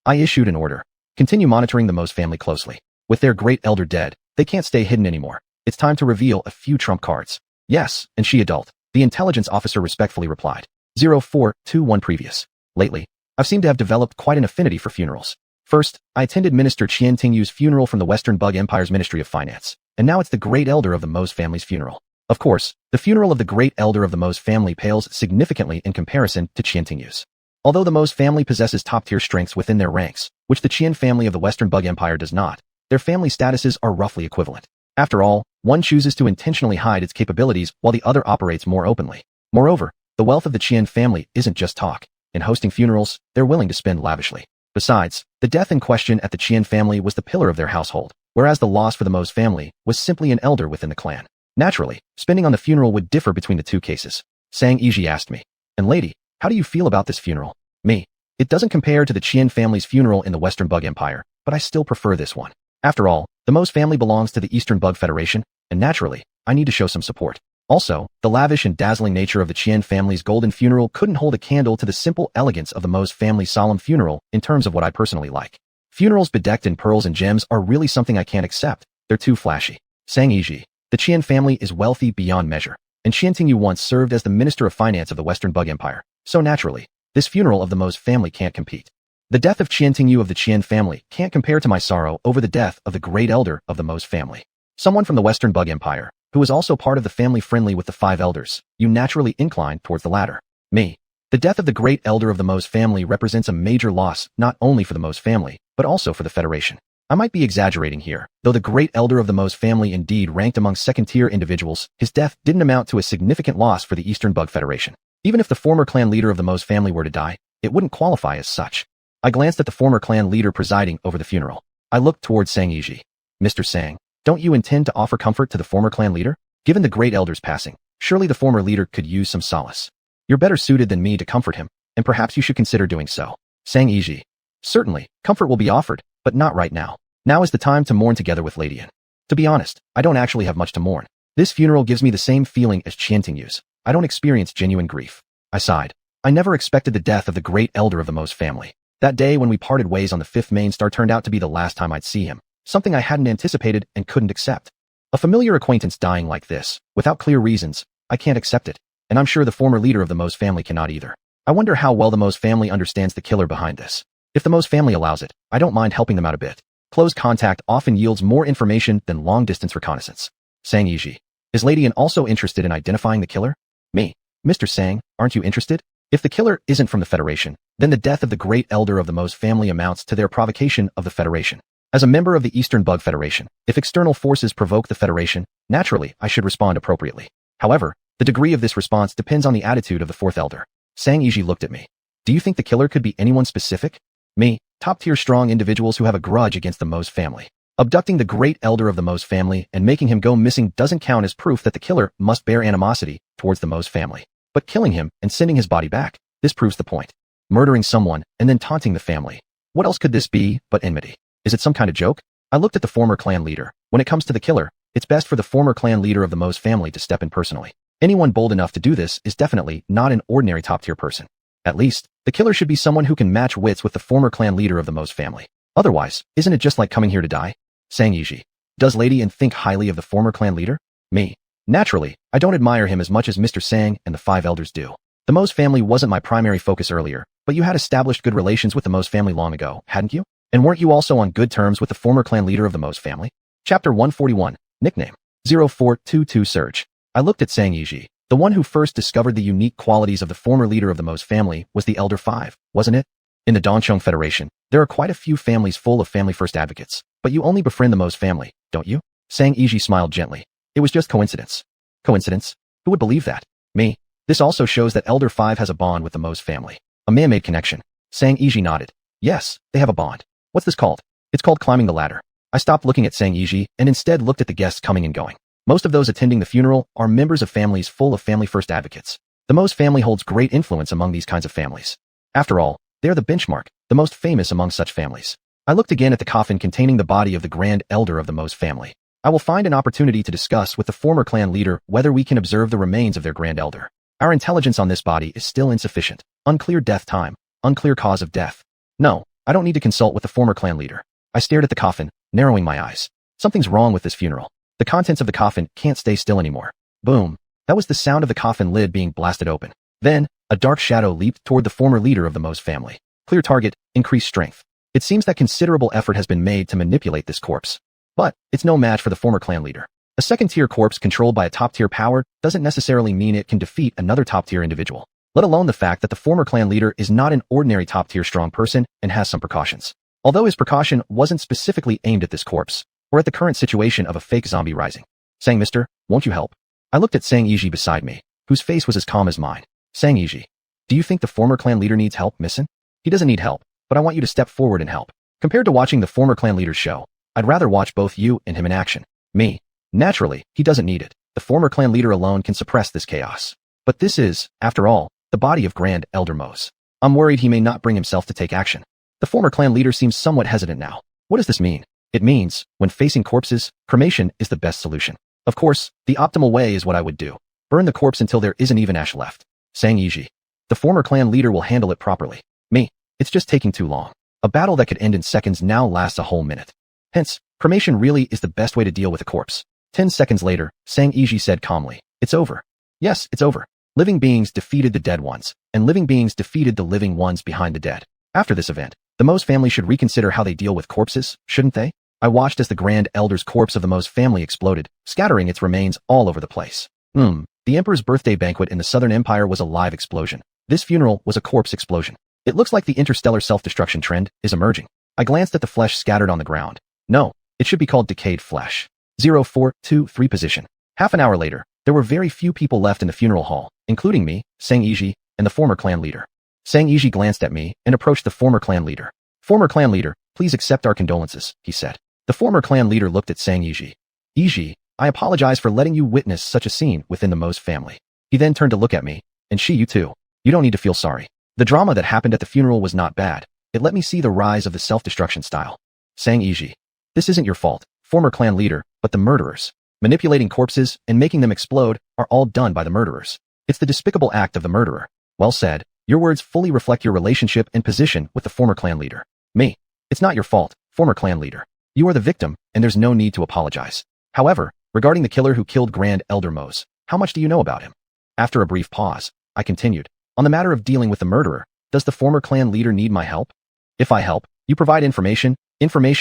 I issued an order. Continue monitoring the Moss family closely. With their great elder dead, they can't stay hidden anymore. It's time to reveal a few trump cards. Yes, and she adult. The intelligence officer respectfully replied. 0421 previous. Lately, I've seemed to have developed quite an affinity for funerals. First, I attended Minister Qian Tingyu's funeral from the Western Bug Empire's Ministry of Finance, and now it's the great elder of the Moss family's funeral. Of course, the funeral of the great elder of the Moss family pales significantly in comparison to Qian Tingyu's. Although the Moss family possesses top-tier strengths within their ranks, which the Qian family of the Western Bug Empire does not, their family statuses are roughly equivalent. After all, one chooses to intentionally hide its capabilities while the other operates more openly. Moreover, the wealth of the Qian family isn't just talk. In hosting funerals, they're willing to spend lavishly. Besides, the death in question at the Qian family was the pillar of their household, whereas the loss for the Moss family was simply an elder within the clan. Naturally, spending on the funeral would differ between the two cases. Sang Yiji asked me. And lady, how do you feel about this funeral? Me. It doesn't compare to the Qian family's funeral in the Western Bug Empire, but I still prefer this one. After all, the Mose family belongs to the Eastern Bug Federation, and naturally, I need to show some support. Also, the lavish and dazzling nature of the Qian family's golden funeral couldn't hold a candle to the simple elegance of the Mose family's solemn funeral in terms of what I personally like. Funerals bedecked in pearls and gems are really something I can't accept. They're too flashy. Sang Yiji. The Qian family is wealthy beyond measure, and Qian Tingyu once served as the Minister of Finance of the Western Bug Empire, so naturally, this funeral of the Mose family can't compete. The death of Qian Tingyu of the Qian family can't compare to my sorrow over the death of the great elder of the Mose family. Someone from the Western Bug Empire, who is also part of the family friendly with the five elders, you naturally incline towards the latter. Me. The death of the great elder of the Mose family represents a major loss not only for the Mose family, but also for the Federation. I might be exaggerating here, though the great elder of the Mose family indeed ranked among second-tier individuals, his death didn't amount to a significant loss for the Eastern Bug Federation. Even if the former clan leader of the Mose family were to die, it wouldn't qualify as such. I glanced at the former clan leader presiding over the funeral. I looked towards Sang Yiji. Mr. Sang, don't you intend to offer comfort to the former clan leader? Given the great elder's passing, surely the former leader could use some solace. You're better suited than me to comfort him, and perhaps you should consider doing so. Sang Yiji. Certainly, comfort will be offered, but not right now. Now is the time to mourn together with Lady An. To be honest, I don't actually have much to mourn. This funeral gives me the same feeling as Qian Tingyu's. I don't experience genuine grief. I sighed. I never expected the death of the great elder of the Mose family. That day when we parted ways on the 5th main star turned out to be the last time I'd see him, something I hadn't anticipated and couldn't accept. A familiar acquaintance dying like this, without clear reasons, I can't accept it, and I'm sure the former leader of the Mose family cannot either. I wonder how well the Mose family understands the killer behind this. If the Mose family allows it, I don't mind helping them out a bit. Close contact often yields more information than long-distance reconnaissance. Sang Yiji. Is Lady An also interested in identifying the killer? Me. Mr. Sang, aren't you interested? If the killer isn't from the Federation, then the death of the great elder of the Mose family amounts to their provocation of the Federation. As a member of the Eastern Bug Federation, if external forces provoke the Federation, naturally, I should respond appropriately. However, the degree of this response depends on the attitude of the fourth elder. Sang Yiji looked at me. Do you think the killer could be anyone specific? Me. Top-tier strong individuals who have a grudge against the Mose family. Abducting the great elder of the Mose family and making him go missing doesn't count as proof that the killer must bear animosity towards the Mose family. But killing him and sending his body back, this proves the point. Murdering someone and then taunting the family. What else could this be but enmity? Is it some kind of joke? I looked at the former clan leader. When it comes to the killer, it's best for the former clan leader of the Mose family to step in personally. Anyone bold enough to do this is definitely not an ordinary top-tier person. At least, the killer should be someone who can match wits with the former clan leader of the Mose family. Otherwise, isn't it just like coming here to die? Sang Yiji. Does Lady An think highly of the former clan leader? Me. Naturally, I don't admire him as much as Mr. Sang and the five elders do. The Mose family wasn't my primary focus earlier, but you had established good relations with the Mose family long ago, hadn't you? And weren't you also on good terms with the former clan leader of the Mose family? Chapter 141. Nickname. 0422 Surge. I looked at Sang Yiji. The one who first discovered the unique qualities of the former leader of the Mose family was the Elder Five, wasn't it? In the Dongchong Federation, there are quite a few families full of family-first advocates, but you only befriend the Mose family, don't you? Sang Yiji smiled gently. It was just coincidence. Coincidence? Who would believe that? Me. This also shows that Elder Five has a bond with the Mose family. A man-made connection. Sang Yiji nodded. Yes, they have a bond. What's this called? It's called climbing the ladder. I stopped looking at Sang Yiji and instead looked at the guests coming and going. Most of those attending the funeral are members of families full of family-first advocates. The Mose family holds great influence among these kinds of families. After all, they are the benchmark, the most famous among such families. I looked again at the coffin containing the body of the grand elder of the Mose family. I will find an opportunity to discuss with the former clan leader whether we can observe the remains of their grand elder. Our intelligence on this body is still insufficient. Unclear death time. Unclear cause of death. No, I don't need to consult with the former clan leader. I stared at the coffin, narrowing my eyes. Something's wrong with this funeral. The contents of the coffin can't stay still anymore. Boom. That was the sound of the coffin lid being blasted open. Then, a dark shadow leaped toward the former leader of the Mose family. Clear target, increase strength. It seems that considerable effort has been made to manipulate this corpse. But, it's no match for the former clan leader. A second-tier corpse controlled by a top-tier power doesn't necessarily mean it can defeat another top-tier individual, let alone the fact that the former clan leader is not an ordinary top-tier strong person and has some precautions. Although his precaution wasn't specifically aimed at this corpse, or at the current situation of a fake zombie rising. Sang, mister, won't you help? I looked at Sang Yiji beside me, whose face was as calm as mine. Sang Yiji. Do you think the former clan leader needs help, missin? He doesn't need help, but I want you to step forward and help. Compared to watching the former clan leader's show, I'd rather watch both you and him in action. Me. Naturally, he doesn't need it. The former clan leader alone can suppress this chaos. But this is, after all, the body of Grand Elder Mose. I'm worried he may not bring himself to take action. The former clan leader seems somewhat hesitant now. What does this mean? It means, when facing corpses, cremation is the best solution. Of course, the optimal way is what I would do. Burn the corpse until there isn't even ash left. Sang Yiji. The former clan leader will handle it properly. Me. It's just taking too long. A battle that could end in seconds now lasts a whole minute. Hence, cremation really is the best way to deal with a corpse. 10 seconds later, Sang Yiji said calmly, "It's over." Yes, it's over. Living beings defeated the dead ones, and living beings defeated the living ones behind the dead. After this event, the Mose family should reconsider how they deal with corpses, shouldn't they? I watched as the Grand Elder's corpse of the Mose family exploded, scattering its remains all over the place. The Emperor's birthday banquet in the Southern Empire was a live explosion. This funeral was a corpse explosion. It looks like the interstellar self-destruction trend is emerging. I glanced at the flesh scattered on the ground. No, it should be called decayed flesh. 0423 position. Half an hour later, there were very few people left in the funeral hall, including me, Sang Yiji, and the former clan leader. Sang Yiji glanced at me and approached the former clan leader. "Former clan leader, please accept our condolences," he said. The former clan leader looked at Sang Yiji. "Yiji, I apologize for letting you witness such a scene within the Mose family." He then turned to look at me. "And you too. You don't need to feel sorry. The drama that happened at the funeral was not bad. It let me see the rise of the self-destruction style." Sang Yiji. "This isn't your fault, former clan leader, but the murderers. Manipulating corpses and making them explode are all done by the murderers. It's the despicable act of the murderer." "Well said. Your words fully reflect your relationship and position with the former clan leader." "Me. It's not your fault, former clan leader. You are the victim, and there's no need to apologize. However, regarding the killer who killed Grand Elder Mose, how much do you know about him?" After a brief pause, I continued, "On the matter of dealing with the murderer, does the former clan leader need my help? If I help, you provide information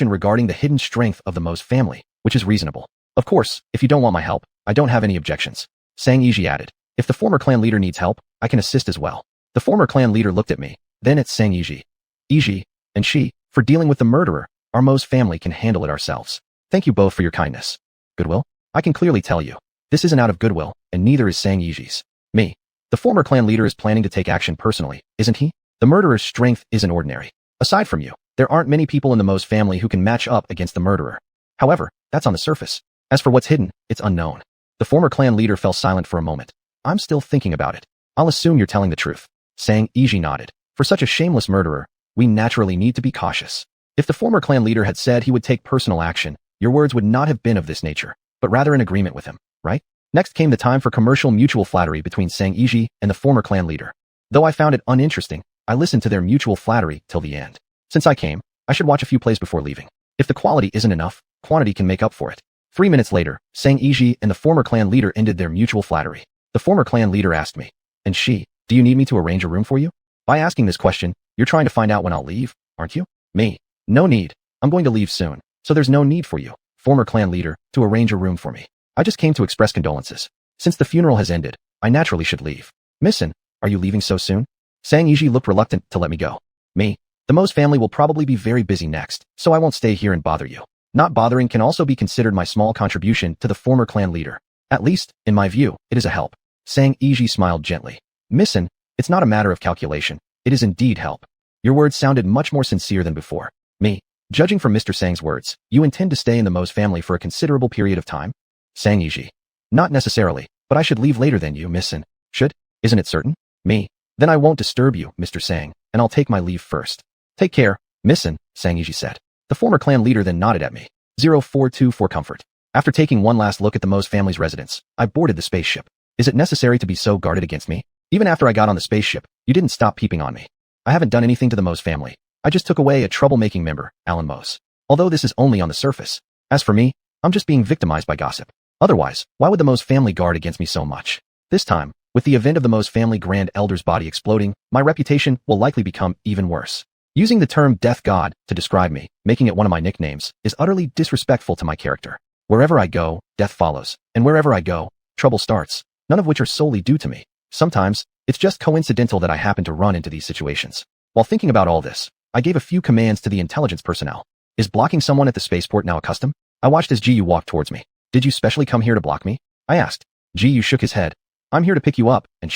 regarding the hidden strength of the Mose family, which is reasonable. Of course, if you don't want my help, I don't have any objections." Sang Yiji added, "If the former clan leader needs help, I can assist as well." The former clan leader looked at me, then at Sang Yiji. "Yiji, and she, for dealing with the murderer, our Mose family can handle it ourselves. Thank you both for your kindness." "Goodwill? I can clearly tell you. This isn't out of goodwill, and neither is Sang Yiji's." "Me. The former clan leader is planning to take action personally, isn't he? The murderer's strength isn't ordinary. Aside from you, there aren't many people in the Mose family who can match up against the murderer. However, that's on the surface. As for what's hidden, it's unknown." The former clan leader fell silent for a moment. "I'm still thinking about it. I'll assume you're telling the truth." Sang Yiji nodded. "For such a shameless murderer, we naturally need to be cautious. If the former clan leader had said he would take personal action, your words would not have been of this nature, but rather in agreement with him, right?" Next came the time for commercial mutual flattery between Sang Yiji and the former clan leader. Though I found it uninteresting, I listened to their mutual flattery till the end. Since I came, I should watch a few plays before leaving. If the quality isn't enough, quantity can make up for it. 3 minutes later, Sang Yiji and the former clan leader ended their mutual flattery. The former clan leader asked me, "And do you need me to arrange a room for you?" By asking this question, you're trying to find out when I'll leave, aren't you? Me. "No need. I'm going to leave soon, so there's no need for you, former clan leader, to arrange a room for me. I just came to express condolences. Since the funeral has ended, I naturally should leave." "Missin, are you leaving so soon?" Sang Yiji looked reluctant to let me go. Me. "The Mose family will probably be very busy next, so I won't stay here and bother you." Not bothering can also be considered my small contribution to the former clan leader. At least, in my view, it is a help. Sang Yiji smiled gently. "Missin, it's not a matter of calculation. It is indeed help." Your words sounded much more sincere than before. Me. "Judging from Mr. Sang's words, you intend to stay in the Mose family for a considerable period of time?" Sang Yiji. "Not necessarily, but I should leave later than you, Missin. Should? Isn't it certain?" Me. "Then I won't disturb you, Mr. Sang, and I'll take my leave first." "Take care, Missin," Sang Yiji said. The former clan leader then nodded at me. 0424 comfort. After taking one last look at the Mose family's residence, I boarded the spaceship. Is it necessary to be so guarded against me? Even after I got on the spaceship, you didn't stop peeping on me. I haven't done anything to the Mose family. I just took away a troublemaking member, Alan Mose. Although this is only on the surface. As for me, I'm just being victimized by gossip. Otherwise, why would the Mose family guard against me so much? This time, with the event of the Mose family Grand Elder's body exploding, my reputation will likely become even worse. Using the term Death God to describe me, making it one of my nicknames, is utterly disrespectful to my character. Wherever I go, death follows, and wherever I go, trouble starts, none of which are solely due to me. Sometimes, it's just coincidental that I happen to run into these situations. While thinking about all this, I gave a few commands to the intelligence personnel. Is blocking someone at the spaceport now a custom? I watched as Jiyu walked towards me. "Did you specially come here to block me?" I asked. Jiyu shook his head. "I'm here to pick you up," and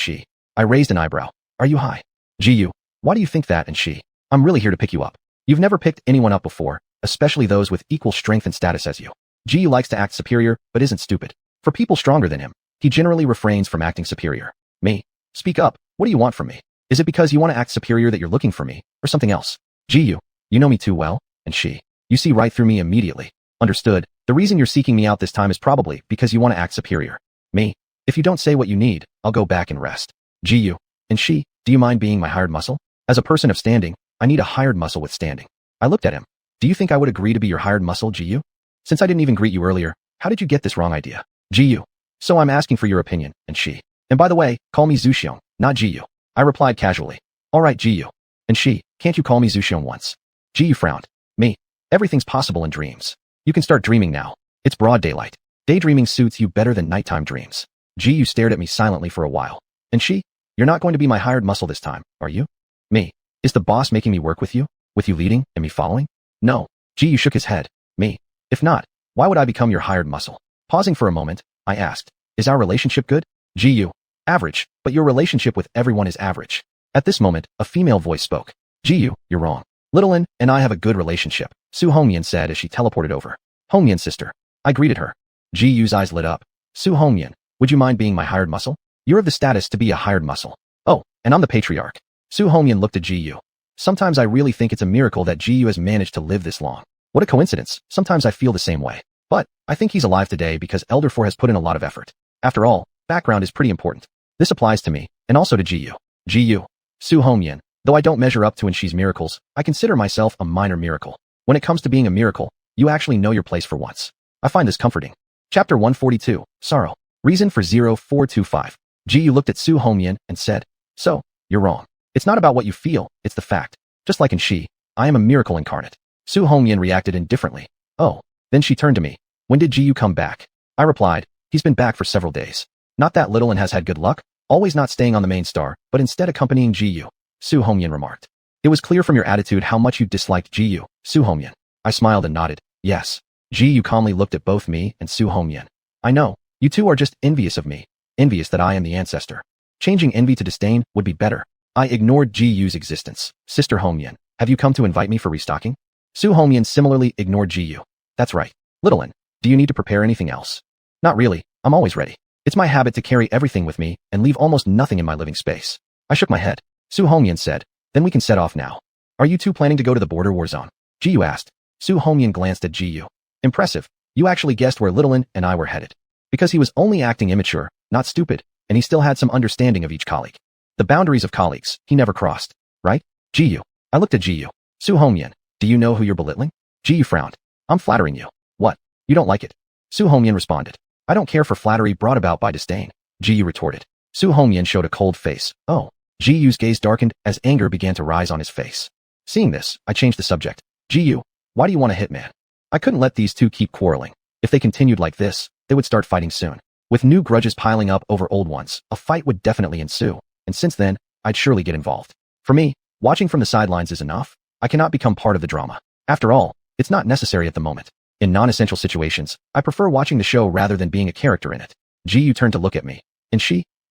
I raised an eyebrow. "Are you high?" Jiyu. "Why do you think that?" and "I'm really here to pick you up. You've never picked anyone up before, especially those with equal strength and status as you." Jiyu likes to act superior, but isn't stupid. For people stronger than him, he generally refrains from acting superior. Me? Speak up. What do you want from me? Is it because you want to act superior that you're looking for me, or something else? Ji, you know me too well, and you see right through me immediately. Understood. The reason you're seeking me out this time is probably because you want to act superior. Me? If you don't say what you need, I'll go back and rest. Ji, and do you mind being my hired muscle? As a person of standing, I need a hired muscle with standing. I looked at him. Do you think I would agree to be your hired muscle, Ji? Since I didn't even greet you earlier, how did you get this wrong idea? Ji, so I'm asking for your opinion, and and by the way, call me Zuxiong, not Ji. I replied casually. All right, Ji. And can't you call me Zuxiong once? Ji frowned. Me? Everything's possible in dreams. You can start dreaming now. It's broad daylight. Daydreaming suits you better than nighttime dreams. Ji stared at me silently for a while. And you're not going to be my hired muscle this time, are you? Me? Is the boss making me work with you? With you leading and me following? No. Ji shook his head. Me? If not, why would I become your hired muscle? Pausing for a moment, I asked, is our relationship good? Ji, average, but your relationship with everyone is average. At this moment, a female voice spoke. Ji, you're wrong. Little Lin and I have a good relationship, Su Hongyan said as she teleported over. Hongyan sister. I greeted her. Ji's eyes lit up. Su Hongyan, would you mind being my hired muscle? You're of the status to be a hired muscle. Oh, and I'm the patriarch. Su Hongyan looked at Ji. Sometimes I really think it's a miracle that Ji has managed to live this long. What a coincidence. Sometimes I feel the same way. But I think he's alive today because Elder 4 has put in a lot of effort. After all, background is pretty important. This applies to me, and also to Ji. Su Hongyan, though I don't measure up to Inshi's miracles, I consider myself a minor miracle. When it comes to being a miracle, you actually know your place for once. I find this comforting. Chapter 142, Sorrow. Reason for 0425. Ji looked at Su Hongyan and said, so, you're wrong. It's not about what you feel, it's the fact. Just like Inshi, I am a miracle incarnate. Su Hongyan reacted indifferently. Oh. Then she turned to me. When did Ji come back? I replied, he's been back for several days. Not that little and has had good luck, always not staying on the main star, but instead accompanying Ji. Su Hongyan remarked. It was clear from your attitude how much you disliked Ji, Su Hongyan. I smiled and nodded. Yes. Ji calmly looked at both me and Su Hongyan. I know, you two are just envious of me. Envious that I am the ancestor. Changing envy to disdain would be better. I ignored Ji's existence. Sister Hongyan, have you come to invite me for restocking? Su Hongyan similarly ignored Ji. That's right. Little Lin, do you need to prepare anything else? Not really, I'm always ready. It's my habit to carry everything with me and leave almost nothing in my living space. I shook my head. Su Hongyan said, then we can set off now. Are you two planning to go to the border war zone? Ji asked. Su Hongyan glanced at Ji. Impressive. You actually guessed where Little Lin and I were headed. Because he was only acting immature, not stupid, and he still had some understanding of each colleague. The boundaries of colleagues, he never crossed. Right? Ji. I looked at Ji. Su Hongyan, do you know who you're belittling? Ji frowned. I'm flattering you. What? You don't like it? Su Hongyan responded. I don't care for flattery brought about by disdain. Ji retorted. Su Hongyan showed a cold face. Oh. Ji's gaze darkened as anger began to rise on his face. Seeing this, I changed the subject. Ji, why do you want a hitman? I couldn't let these two keep quarreling. If they continued like this, they would start fighting soon. With new grudges piling up over old ones, a fight would definitely ensue, and since then, I'd surely get involved. For me, watching from the sidelines is enough. I cannot become part of the drama. After all, it's not necessary at the moment. In non-essential situations, I prefer watching the show rather than being a character in it. Ji turned to look at me. And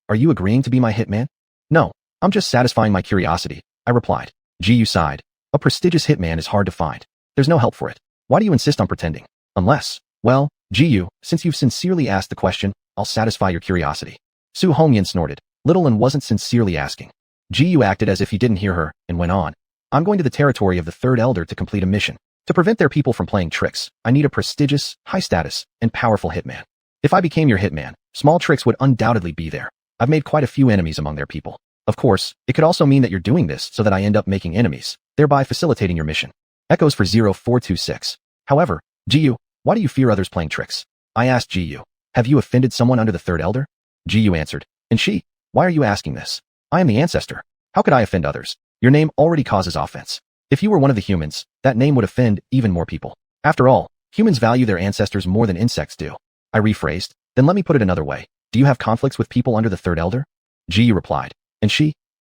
are you agreeing to be my hitman? No, I'm just satisfying my curiosity, I replied. Ji sighed. A prestigious hitman is hard to find. There's no help for it. Why do you insist on pretending? Unless, well, Ji, since you've sincerely asked the question, I'll satisfy your curiosity. Su Hongyan snorted. Little Lin wasn't sincerely asking. Ji acted as if he didn't hear her, and went on. I'm going to the territory of the Third Elder to complete a mission. To prevent their people from playing tricks, I need a prestigious, high-status, and powerful hitman. If I became your hitman, small tricks would undoubtedly be there. I've made quite a few enemies among their people. Of course, it could also mean that you're doing this so that I end up making enemies, thereby facilitating your mission. Echoes for 0426. However, Ji, why do you fear others playing tricks? I asked Ji. Have you offended someone under the Third Elder? Ji answered. And why are you asking this? I am the ancestor. How could I offend others? Your name already causes offense. If you were one of the humans, that name would offend even more people. After all, humans value their ancestors more than insects do. I rephrased. Then let me put it another way. Do you have conflicts with people under the Third Elder? Ji replied. And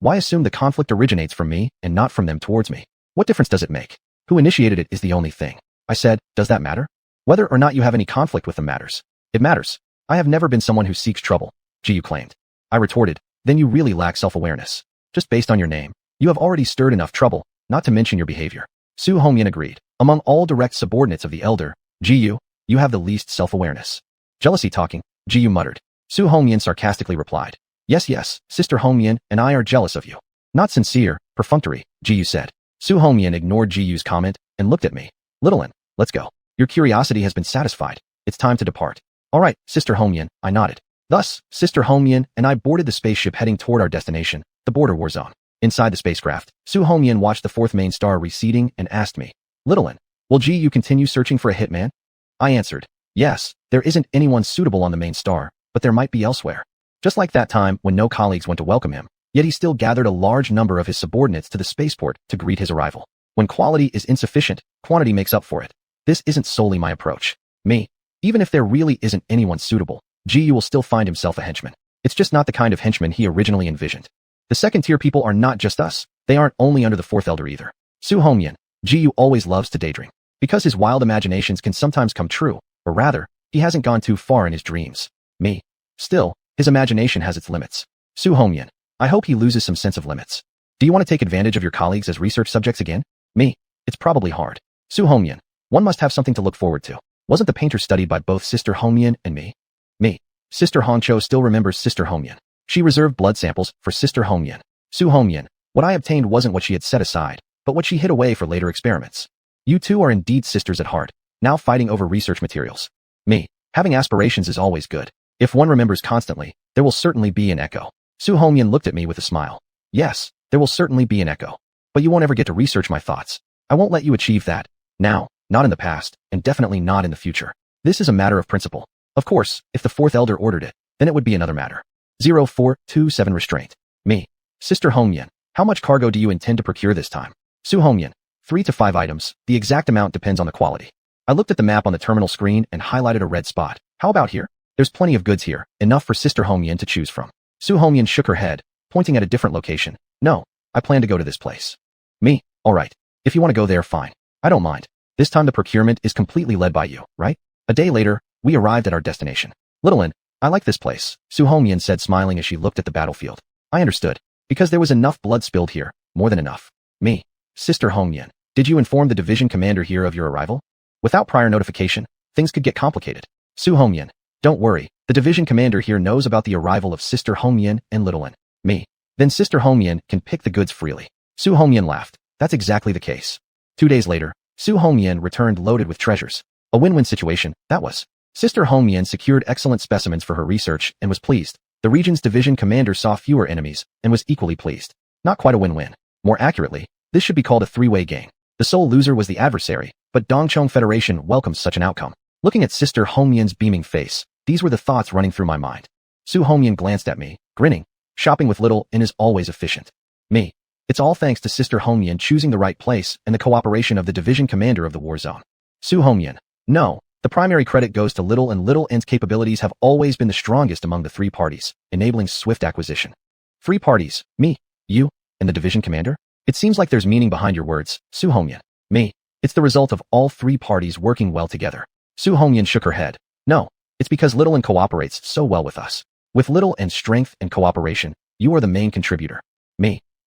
why assume the conflict originates from me and not from them towards me? What difference does it make? Who initiated it is the only thing. I said, does that matter? Whether or not you have any conflict with them matters. It matters. I have never been someone who seeks trouble, Ji claimed. I retorted, then you really lack self-awareness. Just based on your name, you have already stirred enough trouble, not to mention your behavior. Su Hongyan agreed. Among all direct subordinates of the Elder, Ji, you have the least self-awareness. Jealousy talking, Ji Yu muttered. Su Hongyan sarcastically replied. Yes, Sister Hongyan and I are jealous of you. Not sincere, perfunctory, Ji Yu said. Su Hongyan ignored Ji Yu's comment and looked at me. Little Un, let's go. Your curiosity has been satisfied. It's time to depart. All right, Sister Hongyan, I nodded. Thus, Sister Hongyan and I boarded the spaceship heading toward our destination, the border war zone. Inside the spacecraft, Su Hongyan watched the fourth main star receding and asked me, Little Un, will Ji Yu continue searching for a hitman? I answered, yes, there isn't anyone suitable on the main star, but there might be elsewhere. Just like that time when no colleagues went to welcome him, yet he still gathered a large number of his subordinates to the spaceport to greet his arrival. When quality is insufficient, quantity makes up for it. This isn't solely my approach. Even if there really isn't anyone suitable, Ji Yu will still find himself a henchman. It's just not the kind of henchman he originally envisioned. The second-tier people are not just us. They aren't only under the fourth elder either. Su Hongyan, Ji Yu always loves to daydream. Because his wild imaginations can sometimes come true, or rather, he hasn't gone too far in his dreams. Still, his imagination has its limits. Su Hongyan, I hope he loses some sense of limits. Do you want to take advantage of your colleagues as research subjects again? It's probably hard. Su Hongyan, one must have something to look forward to. Wasn't the painter studied by both Sister Hongyan and me? Sister Hongcho still remembers Sister Hongyan. She reserved blood samples for Sister Hongyan. Su Hongyan, what I obtained wasn't what she had set aside, but what she hid away for later experiments. You two are indeed sisters at heart, now fighting over research materials. Having aspirations is always good. If one remembers constantly, there will certainly be an echo. Su Hongyan looked at me with a smile. Yes, there will certainly be an echo. But you won't ever get to research my thoughts. I won't let you achieve that. Now, not in the past, and definitely not in the future. This is a matter of principle. Of course, if the fourth elder ordered it, then it would be another matter. 0427 Restraint. Sister Hongyan, how much cargo do you intend to procure this time? Su Hongyan, 3 to 5 items. The exact amount depends on the quality. I looked at the map on the terminal screen and highlighted a red spot. How about here? There's plenty of goods here, enough for Sister Hongyan to choose from. Su Hongyan shook her head, pointing at a different location. No, I plan to go to this place. All right. If you want to go there, fine. I don't mind. This time the procurement is completely led by you, right? A day later, we arrived at our destination. Little Un, I like this place, Su Hongyan said smiling as she looked at the battlefield. I understood. Because there was enough blood spilled here, more than enough. Sister Hongyan, did you inform the division commander here of your arrival? Without prior notification, things could get complicated. Su Hongyan, don't worry, the division commander here knows about the arrival of Sister Hongyan and Little Un. Then Sister Hongyan can pick the goods freely. Su Hongyan laughed. That's exactly the case. 2 days later, Su Hongyan returned loaded with treasures. A win-win situation, that was. Sister Hongyan secured excellent specimens for her research and was pleased. The region's division commander saw fewer enemies and was equally pleased. Not quite a win-win. More accurately, this should be called a three-way gain. The sole loser was the adversary, but Dongchong Federation welcomes such an outcome. Looking at Sister Hongyan's beaming face, these were the thoughts running through my mind. Su Hongyan glanced at me, grinning. Shopping with Little Un is always efficient. It's all thanks to Sister Hongyan choosing the right place and the cooperation of the division commander of the war zone. Su Hongyan, no. The primary credit goes to Little Un. Little Un's capabilities have always been the strongest among the 3 parties, enabling swift acquisition. 3 parties, me, you, and the division commander? It seems like there's meaning behind your words, Su Hongyan. It's the result of all 3 parties working well together. Su Hongyan shook her head. No, it's because Little Un cooperates so well with us. With Little Un's strength and cooperation, you are the main contributor.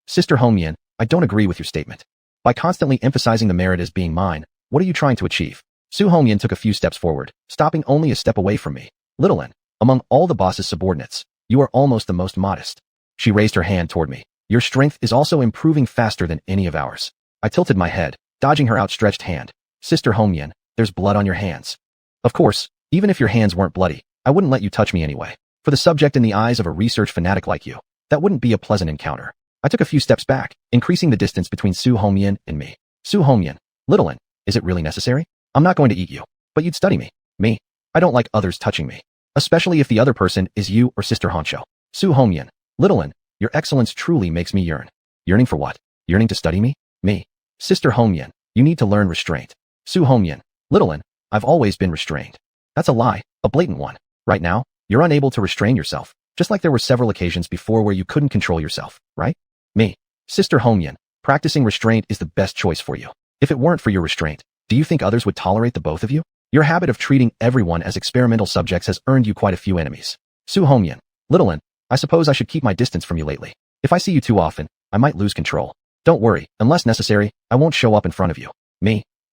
Sister Hongyan, I don't agree with your statement. By constantly emphasizing the merit as being mine, what are you trying to achieve? Su Hongyan took a few steps forward, stopping only a step away from me. Little Un, among all the boss's subordinates, you are almost the most modest. She raised her hand toward me. Your strength is also improving faster than any of ours. I tilted my head, dodging her outstretched hand. Sister Hongyan, there's blood on your hands. Of course, even if your hands weren't bloody, I wouldn't let you touch me anyway. For the subject in the eyes of a research fanatic like you, that wouldn't be a pleasant encounter. I took a few steps back, increasing the distance between Su Hongyan and me. Su Hongyan, Little Un, is it really necessary? I'm not going to eat you, but you'd study me. I don't like others touching me, especially if the other person is you or Sister Hongcho. Su Hongyan, Little Un, your excellence truly makes me yearn. Yearning for what? Yearning to study me? Sister Hongyan, you need to learn restraint. Su Hongyan, Little Un, I've always been restrained. That's a lie, a blatant one. Right now, you're unable to restrain yourself, just like there were several occasions before where you couldn't control yourself, right? Sister Hongyan, practicing restraint is the best choice for you. If it weren't for your restraint, do you think others would tolerate the both of you? Your habit of treating everyone as experimental subjects has earned you quite a few enemies. Su Hongyan, Little Un, I suppose I should keep my distance from you lately. If I see you too often, I might lose control. Don't worry, unless necessary, I won't show up in front of you.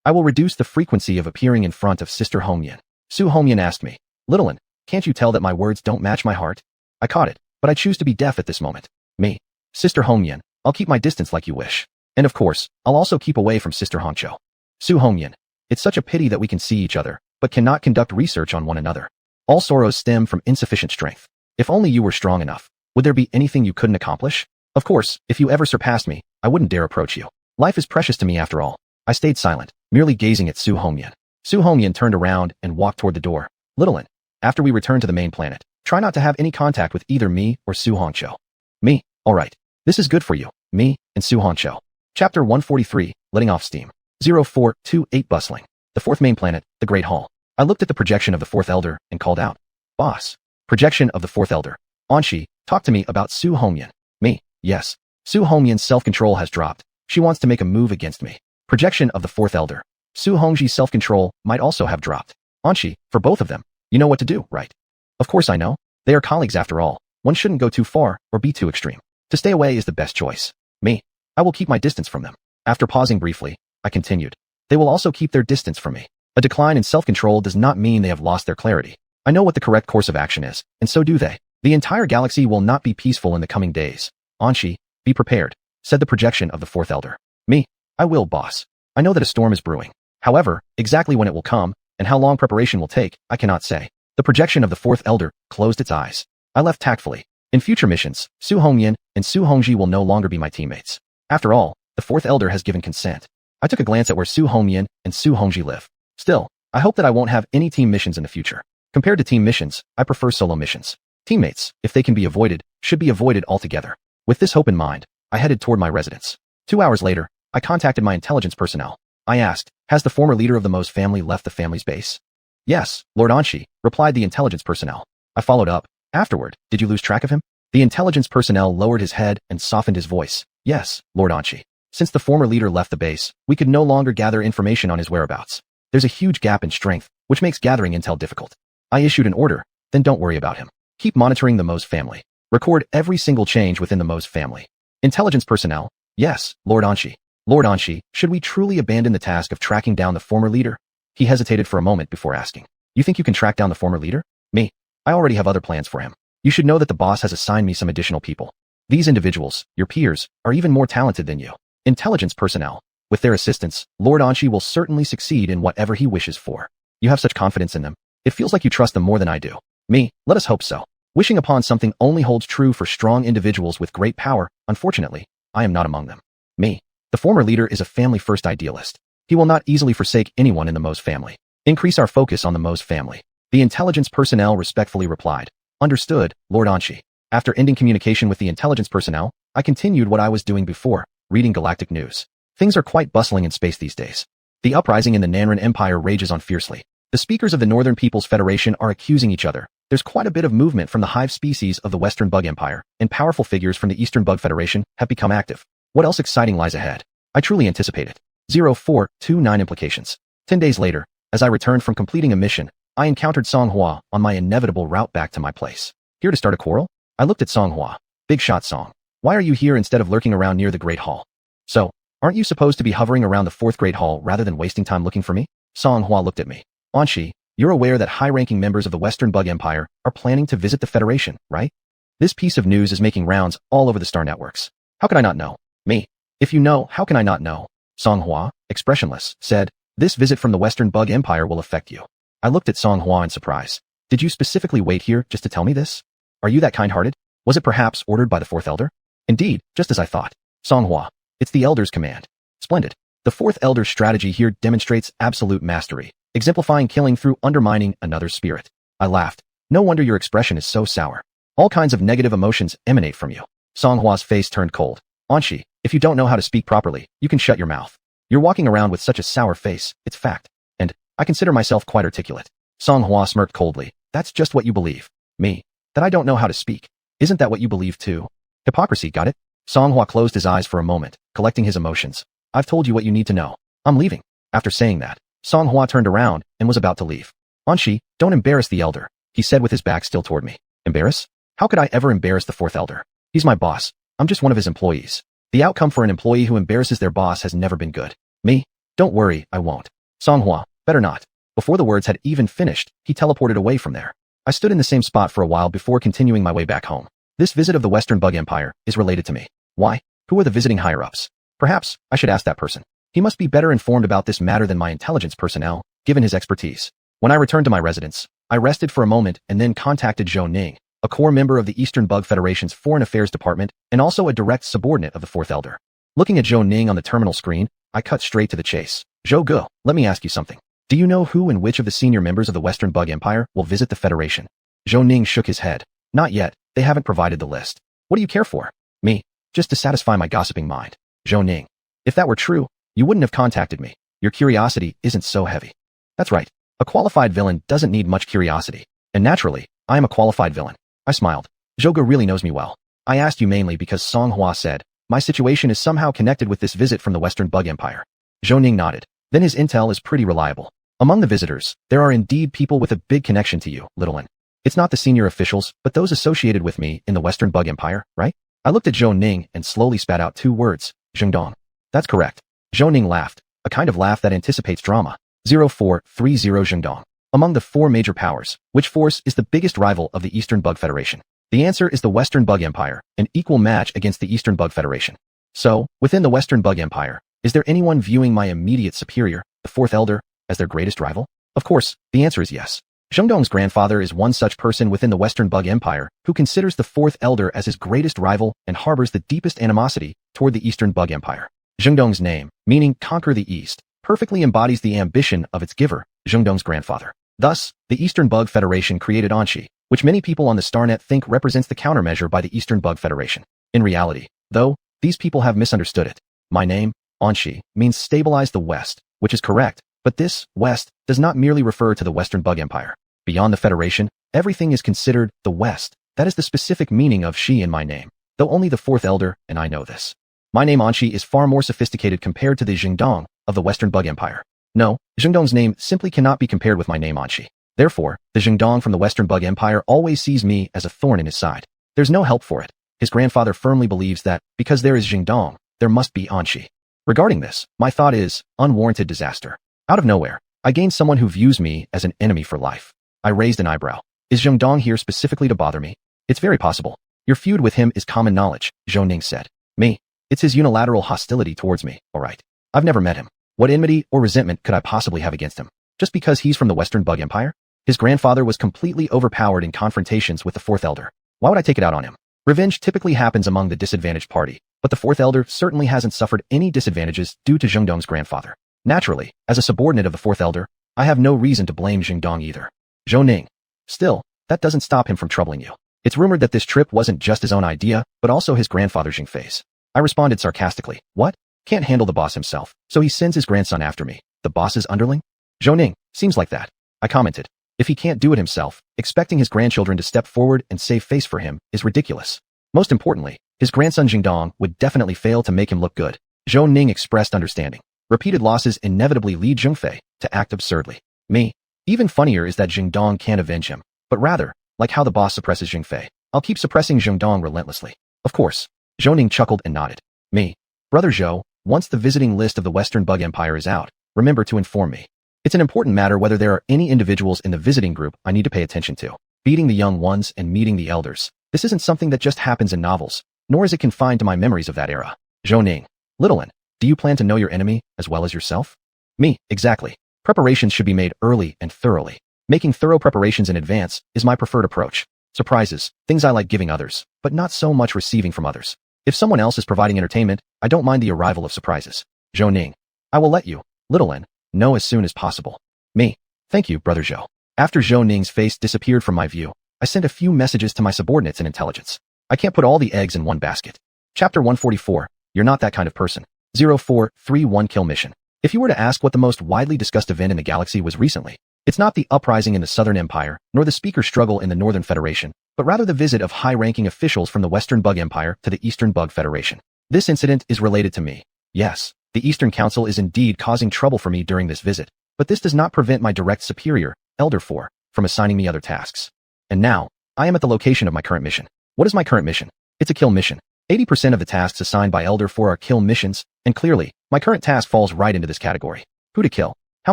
I will reduce the frequency of appearing in front of Sister Hongyan. Su Hongyan asked me, Little Un, Can't you tell that my words don't match my heart? I caught it, but I choose to be deaf at this moment. Me. Sister Hongyan, I'll keep my distance like you wish. And of course, I'll also keep away from Sister Hongcho. Su Hongyan. It's such a pity that we can see each other, but cannot conduct research on one another. All sorrows stem from insufficient strength. If only you were strong enough, would there be anything you couldn't accomplish? Of course, if you ever surpassed me, I wouldn't dare approach you. Life is precious to me after all. I stayed silent, merely gazing at Su Hongyan. Su Hongyan turned around and walked toward the door. Littlin, after we return to the main planet, try not to have any contact with either me or Su Hongcho. Me, alright. This is good for you, me, and Su Hongcho. Chapter 143, Letting Off Steam. 0428 Bustling. The fourth main planet, the Great Hall. I looked at the projection of the fourth elder and called out. Boss. Projection of the fourth elder. Anshi, talk to me about Su Hongyan. Me, yes. Su Hongyan's self-control has dropped. She wants to make a move against me. Projection of the fourth elder. Su Hongji's self-control might also have dropped. Anshi, for both of them, you know what to do, right? Of course I know. They are colleagues after all. One shouldn't go too far or be too extreme. To stay away is the best choice. Me. I will keep my distance from them. After pausing briefly, I continued. They will also keep their distance from me. A decline in self-control does not mean they have lost their clarity. I know what the correct course of action is, and so do they. The entire galaxy will not be peaceful in the coming days. Anshi, be prepared, said the projection of the fourth elder. Me. I will, boss. I know that a storm is brewing. However, exactly when it will come, and how long preparation will take, I cannot say. The projection of the fourth elder closed its eyes. I left tactfully. In future missions, Su Hongyan and Su Hongji will no longer be my teammates. After all, the fourth elder has given consent. I took a glance at where Su Hongyan and Su Hongji live. Still, I hope that I won't have any team missions in the future. Compared to team missions, I prefer solo missions. Teammates, if they can be avoided, should be avoided altogether. With this hope in mind, I headed toward my residence. 2 hours later, I contacted my intelligence personnel. I asked, has the former leader of the Mose family left the family's base? Yes, Lord Anshi, replied the intelligence personnel. I followed up. Afterward, did you lose track of him? The intelligence personnel lowered his head and softened his voice. Yes, Lord Anshi. Since the former leader left the base, we could no longer gather information on his whereabouts. There's a huge gap in strength, which makes gathering intel difficult. I issued an order, then don't worry about him. Keep monitoring the Mose family. Record every single change within the Mose family. Intelligence personnel. Yes, Lord Anshi. Lord Anshi, should we truly abandon the task of tracking down the former leader? He hesitated for a moment before asking. You think you can track down the former leader? Me. I already have other plans for him. You should know that the boss has assigned me some additional people. These individuals, your peers, are even more talented than you. Intelligence personnel. With their assistance, Lord Anshi will certainly succeed in whatever he wishes for. You have such confidence in them. It feels like you trust them more than I do. Me, let us hope so. Wishing upon something only holds true for strong individuals with great power. Unfortunately, I am not among them. Me. The former leader is a family-first idealist. He will not easily forsake anyone in the Mose family. Increase our focus on the Mose family. The intelligence personnel respectfully replied. Understood, Lord Anshi. After ending communication with the intelligence personnel, I continued what I was doing before, reading galactic news. Things are quite bustling in space these days. The uprising in the Nanran Empire rages on fiercely. The speakers of the Northern People's Federation are accusing each other. There's quite a bit of movement from the hive species of the Western Bug Empire, and powerful figures from the Eastern Bug Federation have become active. What else exciting lies ahead? I truly anticipate it. 0429 Implications. 10 days later, as I returned from completing a mission, I encountered Song Hua on my inevitable route back to my place. Here to start a quarrel? I looked at Song Hua. Big shot Song. Why are you here instead of lurking around near the Great Hall? So, aren't you supposed to be hovering around the fourth Great Hall rather than wasting time looking for me? Song Hua looked at me. Anshi, you're aware that high-ranking members of the Western Bug Empire are planning to visit the Federation, right? This piece of news is making rounds all over the star networks. How could I not know? Me. If you know, how can I not know? Song Hua, expressionless, said, this visit from the Western Bug Empire will affect you. I looked at Song Hua in surprise. Did you specifically wait here just to tell me this? Are you that kind-hearted? Was it perhaps ordered by the fourth elder? Indeed, just as I thought. Song Hua, it's the elder's command. Splendid. The fourth elder's strategy here demonstrates absolute mastery, exemplifying killing through undermining another's spirit. I laughed. No wonder your expression is so sour. All kinds of negative emotions emanate from you. Song Hua's face turned cold. Anshi, if you don't know how to speak properly, you can shut your mouth. You're walking around with such a sour face, it's fact. And I consider myself quite articulate. Song Hua smirked coldly. That's just what you believe. Me. That I don't know how to speak. Isn't that what you believe too? Hypocrisy, got it? Song Hua closed his eyes for a moment, collecting his emotions. I've told you what you need to know. I'm leaving. After saying that, Song Hua turned around and was about to leave. Anshi, don't embarrass the elder, he said with his back still toward me. Embarrass? How could I ever embarrass the fourth elder? He's my boss. I'm just one of his employees. The outcome for an employee who embarrasses their boss has never been good. Me? Don't worry, I won't. Song Hua, better not. Before the words had even finished, he teleported away from there. I stood in the same spot for a while before continuing my way back home. This visit of the Western Bug Empire is related to me. Why? Who are the visiting higher-ups? Perhaps I should ask that person. He must be better informed about this matter than my intelligence personnel, given his expertise. When I returned to my residence, I rested for a moment and then contacted Zhou Ning, a core member of the Eastern Bug Federation's Foreign Affairs Department and also a direct subordinate of the Fourth Elder. Looking at Zhou Ning on the terminal screen, I cut straight to the chase. Zhou Ge, let me ask you something. Do you know who and which of the senior members of the Western Bug Empire will visit the Federation? Zhou Ning shook his head. Not yet, they haven't provided the list. What do you care for? Me. Just to satisfy my gossiping mind. Zhou Ning. If that were true, you wouldn't have contacted me. Your curiosity isn't so heavy. That's right. A qualified villain doesn't need much curiosity. And naturally, I am a qualified villain. I smiled. Zhou Ge really knows me well. I asked you mainly because Song Hua said, my situation is somehow connected with this visit from the Western Bug Empire. Zhou Ning nodded. Then his intel is pretty reliable. Among the visitors, there are indeed people with a big connection to you, little one. It's not the senior officials, but those associated with me in the Western Bug Empire, right? I looked at Zhou Ning and slowly spat out 2 words, Zhengdong. That's correct. Zhou Ning laughed, a kind of laugh that anticipates drama. 0430 Zhengdong. Among the 4 major powers, which force is the biggest rival of the Eastern Bug Federation? The answer is the Western Bug Empire, an equal match against the Eastern Bug Federation. So, within the Western Bug Empire, is there anyone viewing my immediate superior, the Fourth Elder, as their greatest rival? Of course, the answer is yes. Zhengdong's grandfather is one such person within the Western Bug Empire who considers the Fourth Elder as his greatest rival and harbors the deepest animosity toward the Eastern Bug Empire. Zhengdong's name, meaning conquer the East, perfectly embodies the ambition of its giver, Zhengdong's grandfather. Thus, the Eastern Bug Federation created Anshi, which many people on the StarNet think represents the countermeasure by the Eastern Bug Federation. In reality, though, these people have misunderstood it. My name, Anshi, means stabilize the West, which is correct, but this, West, does not merely refer to the Western Bug Empire. Beyond the Federation, everything is considered the West. That is the specific meaning of Shi in my name, though only the Fourth Elder and I know this. My name Anshi is far more sophisticated compared to the Zhengdong of the Western Bug Empire. No, Zhengdong's name simply cannot be compared with my name Anshi. Therefore, the Zhengdong from the Western Bug Empire always sees me as a thorn in his side. There's no help for it. His grandfather firmly believes that, because there is Zhengdong, there must be Anshi. Regarding this, my thought is, unwarranted disaster. Out of nowhere, I gain someone who views me as an enemy for life. I raised an eyebrow. Is Zhengdong here specifically to bother me? It's very possible. Your feud with him is common knowledge, Zhou Ning said. Me? It's his unilateral hostility towards me, alright. I've never met him. What enmity or resentment could I possibly have against him? Just because he's from the Western Bug Empire? His grandfather was completely overpowered in confrontations with the Fourth Elder. Why would I take it out on him? Revenge typically happens among the disadvantaged party, but the Fourth Elder certainly hasn't suffered any disadvantages due to Zhengdong's grandfather. Naturally, as a subordinate of the Fourth Elder, I have no reason to blame Zhengdong either. Zhou Ning. Still, that doesn't stop him from troubling you. It's rumored that this trip wasn't just his own idea, but also his grandfather Zhengfei's. I responded sarcastically. What? Can't handle the boss himself, so he sends his grandson after me. The boss's underling? Zhou Ning. Seems like that. I commented. If he can't do it himself, expecting his grandchildren to step forward and save face for him is ridiculous. Most importantly, his grandson Zhengdong would definitely fail to make him look good. Zhou Ning expressed understanding. Repeated losses inevitably lead Zhengfei to act absurdly. Me. Even funnier is that Zhengdong can't avenge him, but rather, like how the boss suppresses Zhengfei, I'll keep suppressing Zhengdong relentlessly. Of course. Zhou Ning chuckled and nodded. Me. Brother Zhou, once the visiting list of the Western Bug Empire is out, remember to inform me. It's an important matter whether there are any individuals in the visiting group I need to pay attention to. Beating the young ones and meeting the elders. This isn't something that just happens in novels, nor is it confined to my memories of that era. Zhou Ning. Little one. Do you plan to know your enemy as well as yourself? Me, exactly. Preparations should be made early and thoroughly. Making thorough preparations in advance is my preferred approach. Surprises, things I like giving others, but not so much receiving from others. If someone else is providing entertainment, I don't mind the arrival of surprises. Zhou Ning. I will let you, little N, know as soon as possible. Me. Thank you, Brother Zhou. After Zhou Ning's face disappeared from my view, I sent a few messages to my subordinates in intelligence. I can't put all the eggs in one basket. Chapter 144. You're not that kind of person. 0431 Kill Mission. If you were to ask what the most widely discussed event in the galaxy was recently, it's not the uprising in the Southern Empire, nor the speaker struggle in the Northern Federation, but rather the visit of high-ranking officials from the Western Bug Empire to the Eastern Bug Federation. This incident is related to me. Yes, the Eastern Council is indeed causing trouble for me during this visit, but this does not prevent my direct superior, Elder 4, from assigning me other tasks. And now, I am at the location of my current mission. What is my current mission? It's a kill mission. 80% of the tasks assigned by Elder 4 are kill missions, and clearly, my current task falls right into this category. Who to kill? How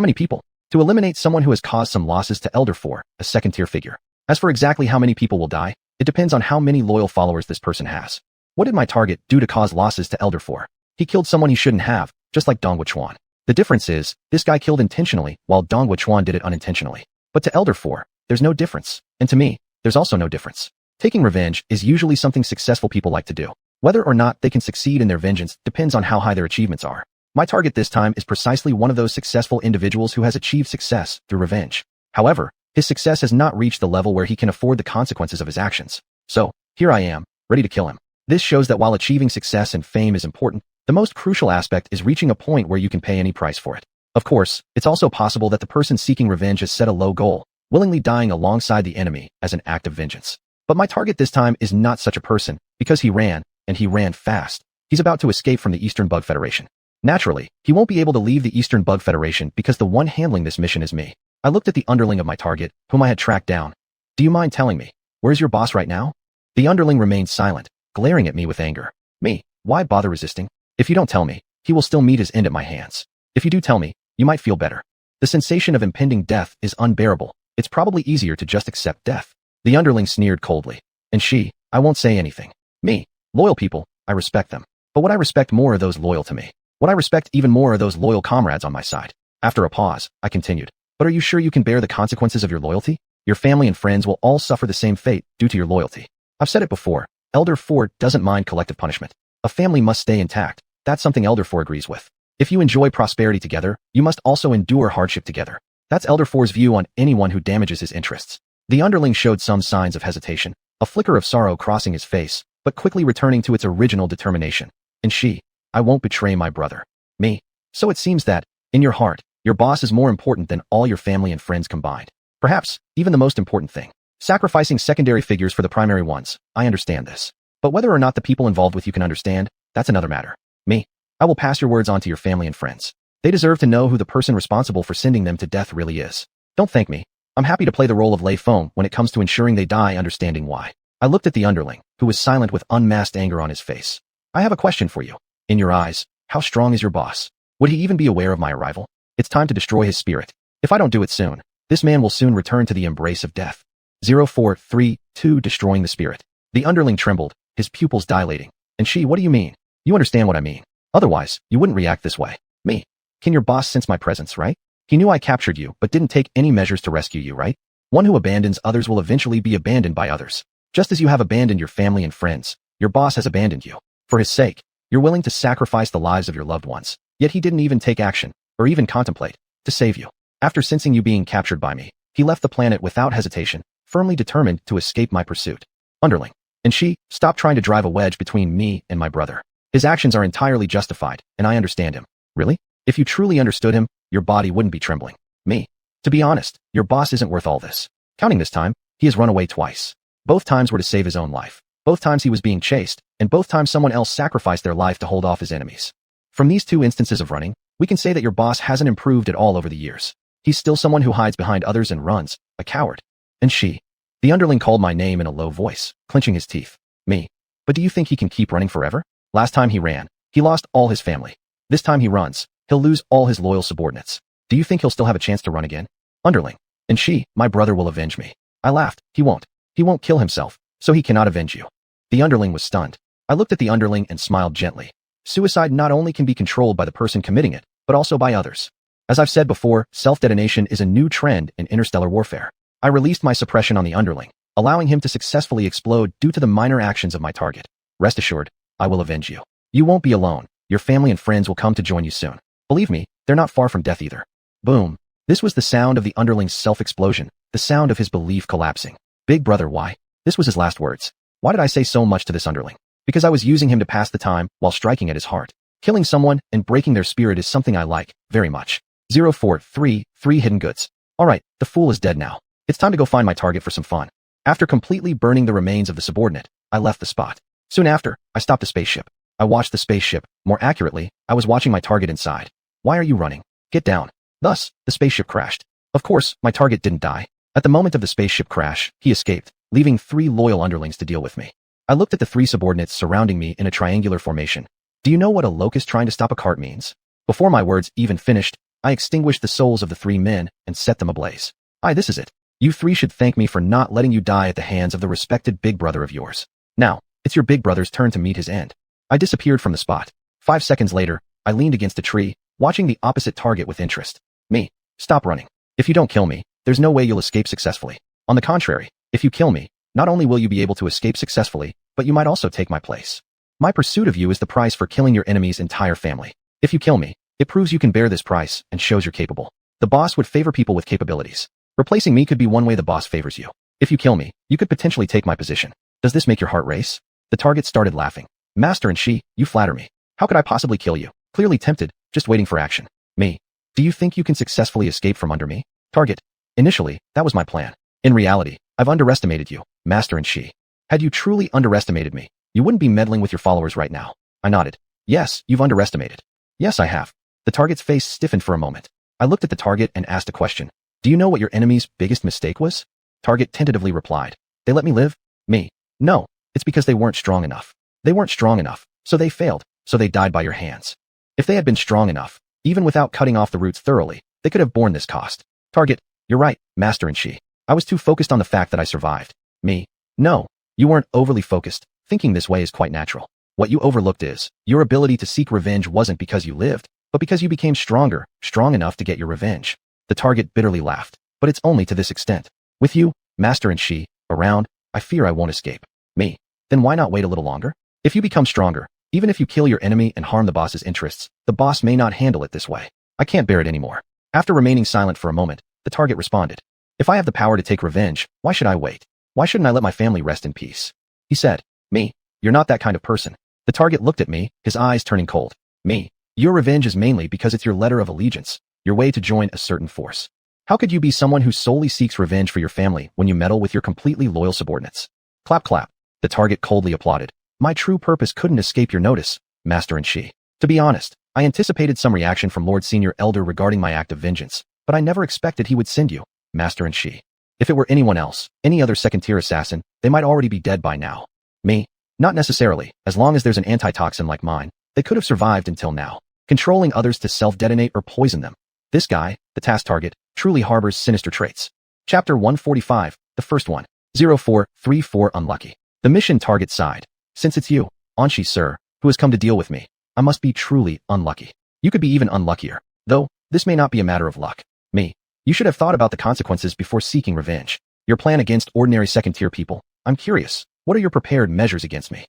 many people? To eliminate someone who has caused some losses to Elder 4, a second-tier figure. As for exactly how many people will die, it depends on how many loyal followers this person has. What did my target do to cause losses to Elder 4? He killed someone he shouldn't have, just like Dongwu Chuan. The difference is, this guy killed intentionally, while Dongwu Chuan did it unintentionally. But to Elder 4, there's no difference. And to me, there's also no difference. Taking revenge is usually something successful people like to do. Whether or not they can succeed in their vengeance depends on how high their achievements are. My target this time is precisely one of those successful individuals who has achieved success through revenge. However, his success has not reached the level where he can afford the consequences of his actions. So, here I am, ready to kill him. This shows that while achieving success and fame is important, the most crucial aspect is reaching a point where you can pay any price for it. Of course, it's also possible that the person seeking revenge has set a low goal, willingly dying alongside the enemy as an act of vengeance. But my target this time is not such a person, because he ran, and he ran fast. He's about to escape from the Eastern Bug Federation. Naturally, he won't be able to leave the Eastern Bug Federation because the one handling this mission is me. I looked at the underling of my target, whom I had tracked down. Do you mind telling me, where's your boss right now? The underling remained silent, glaring at me with anger. Me, why bother resisting? If you don't tell me, he will still meet his end at my hands. If you do tell me, you might feel better. The sensation of impending death is unbearable. It's probably easier to just accept death. The underling sneered coldly. And she, I won't say anything. Me, loyal people, I respect them. But what I respect more are those loyal to me. What I respect even more are those loyal comrades on my side. After a pause, I continued. But are you sure you can bear the consequences of your loyalty? Your family and friends will all suffer the same fate due to your loyalty. I've said it before, Elder 4 doesn't mind collective punishment. A family must stay intact. That's something Elder 4 agrees with. If you enjoy prosperity together, you must also endure hardship together. That's Elder 4's view on anyone who damages his interests. The underling showed some signs of hesitation, a flicker of sorrow crossing his face, but quickly returning to its original determination. And she, I won't betray my brother. Me. So it seems that, in your heart, your boss is more important than all your family and friends combined. Perhaps, even the most important thing. Sacrificing secondary figures for the primary ones. I understand this. But whether or not the people involved with you can understand, that's another matter. Me. I will pass your words on to your family and friends. They deserve to know who the person responsible for sending them to death really is. Don't thank me. I'm happy to play the role of Lei Feng when it comes to ensuring they die understanding why. I looked at the underling, who was silent with unmasked anger on his face. I have a question for you. In your eyes, how strong is your boss? Would he even be aware of my arrival? It's time to destroy his spirit. If I don't do it soon, this man will soon return to the embrace of death. 0432 Destroying the spirit. The underling trembled, his pupils dilating. And she, what do you mean? You understand what I mean. Otherwise, you wouldn't react this way. Me. Can your boss sense my presence, right? He knew I captured you, but didn't take any measures to rescue you, right? One who abandons others will eventually be abandoned by others. Just as you have abandoned your family and friends, your boss has abandoned you. For his sake, you're willing to sacrifice the lives of your loved ones. Yet he didn't even take action, or even contemplate, to save you. After sensing you being captured by me, he left the planet without hesitation, firmly determined to escape my pursuit. Underling. And she, stop trying to drive a wedge between me and my brother. His actions are entirely justified, and I understand him. Really? If you truly understood him, your body wouldn't be trembling. Me. To be honest, your boss isn't worth all this. Counting this time, he has run away twice. Both times were to save his own life. Both times he was being chased, and both times someone else sacrificed their life to hold off his enemies. From these two instances of running, we can say that your boss hasn't improved at all over the years. He's still someone who hides behind others and runs, a coward. And she. The underling called my name in a low voice, clenching his teeth. Me. But do you think he can keep running forever? Last time he ran, he lost all his family. This time he runs, he'll lose all his loyal subordinates. Do you think he'll still have a chance to run again? Underling. And she, my brother will avenge me. I laughed. He won't. He won't kill himself, so he cannot avenge you. The underling was stunned. I looked at the underling and smiled gently. Suicide not only can be controlled by the person committing it, but also by others. As I've said before, self-detonation is a new trend in interstellar warfare. I released my suppression on the underling, allowing him to successfully explode due to the minor actions of my target. Rest assured, I will avenge you. You won't be alone. Your family and friends will come to join you soon. Believe me, they're not far from death either. Boom. This was the sound of the underling's self-explosion, the sound of his belief collapsing. Big brother, why? This was his last words. Why did I say so much to this underling? Because I was using him to pass the time while striking at his heart. Killing someone and breaking their spirit is something I like, very much. 0433 Hidden Goods. Alright, the fool is dead now. It's time to go find my target for some fun. After completely burning the remains of the subordinate, I left the spot. Soon after, I stopped the spaceship. I watched the spaceship. More accurately, I was watching my target inside. Why are you running? Get down. Thus, the spaceship crashed. Of course, my target didn't die. At the moment of the spaceship crash, he escaped, leaving 3 loyal underlings to deal with me. I looked at the 3 subordinates surrounding me in a triangular formation. Do you know what a locust trying to stop a cart means? Before my words even finished, I extinguished the souls of the 3 men and set them ablaze. Aye, this is it. You three should thank me for not letting you die at the hands of the respected big brother of yours. Now, it's your big brother's turn to meet his end. I disappeared from the spot. 5 seconds later, I leaned against a tree, watching the opposite target with interest. Me. Stop running. If you don't kill me, there's no way you'll escape successfully. On the contrary, if you kill me, not only will you be able to escape successfully, but you might also take my place. My pursuit of you is the price for killing your enemy's entire family. If you kill me, it proves you can bear this price and shows you're capable. The boss would favor people with capabilities. Replacing me could be one way the boss favors you. If you kill me, you could potentially take my position. Does this make your heart race? The target started laughing. Master and she, you flatter me. How could I possibly kill you? Clearly tempted, just waiting for action. Me. Do you think you can successfully escape from under me? Target. Initially, that was my plan. In reality, I've underestimated you, Master and she. Had you truly underestimated me, you wouldn't be meddling with your followers right now. I nodded. Yes, you've underestimated. Yes, I have. The target's face stiffened for a moment. I looked at the target and asked a question. Do you know what your enemy's biggest mistake was? Target tentatively replied. They let me live? Me. No, it's because they weren't strong enough. They weren't strong enough, so they failed, so they died by your hands. If they had been strong enough, even without cutting off the roots thoroughly, they could have borne this cost. Target. You're right, Master and she. I was too focused on the fact that I survived. Me. No, you weren't overly focused. Thinking this way is quite natural. What you overlooked is, your ability to seek revenge wasn't because you lived, but because you became stronger, strong enough to get your revenge. The target bitterly laughed, but it's only to this extent. With you, Master and she, around, I fear I won't escape. Me. Then why not wait a little longer? If you become stronger, even if you kill your enemy and harm the boss's interests, the boss may not handle it this way. I can't bear it anymore. After remaining silent for a moment, the target responded. If I have the power to take revenge, why should I wait? Why shouldn't I let my family rest in peace? He said. Me. You're not that kind of person. The target looked at me, his eyes turning cold. Me. Your revenge is mainly because it's your letter of allegiance, your way to join a certain force. How could you be someone who solely seeks revenge for your family when you meddle with your completely loyal subordinates? Clap clap. The target coldly applauded. My true purpose couldn't escape your notice, Master and she. To be honest, I anticipated some reaction from Lord Senior Elder regarding my act of vengeance, but I never expected he would send you, Master and she. If it were anyone else, any other second-tier assassin, they might already be dead by now. Me? Not necessarily. As long as there's an antitoxin like mine, they could have survived until now. Controlling others to self-detonate or poison them. This guy, the task target, truly harbors sinister traits. Chapter 145, the first one. 0434 Unlucky. The mission target sighed. Since it's you, Anshi sir, who has come to deal with me, I must be truly unlucky. You could be even unluckier, though, this may not be a matter of luck. Me. You should have thought about the consequences before seeking revenge. Your plan against ordinary second-tier people. I'm curious, what are your prepared measures against me?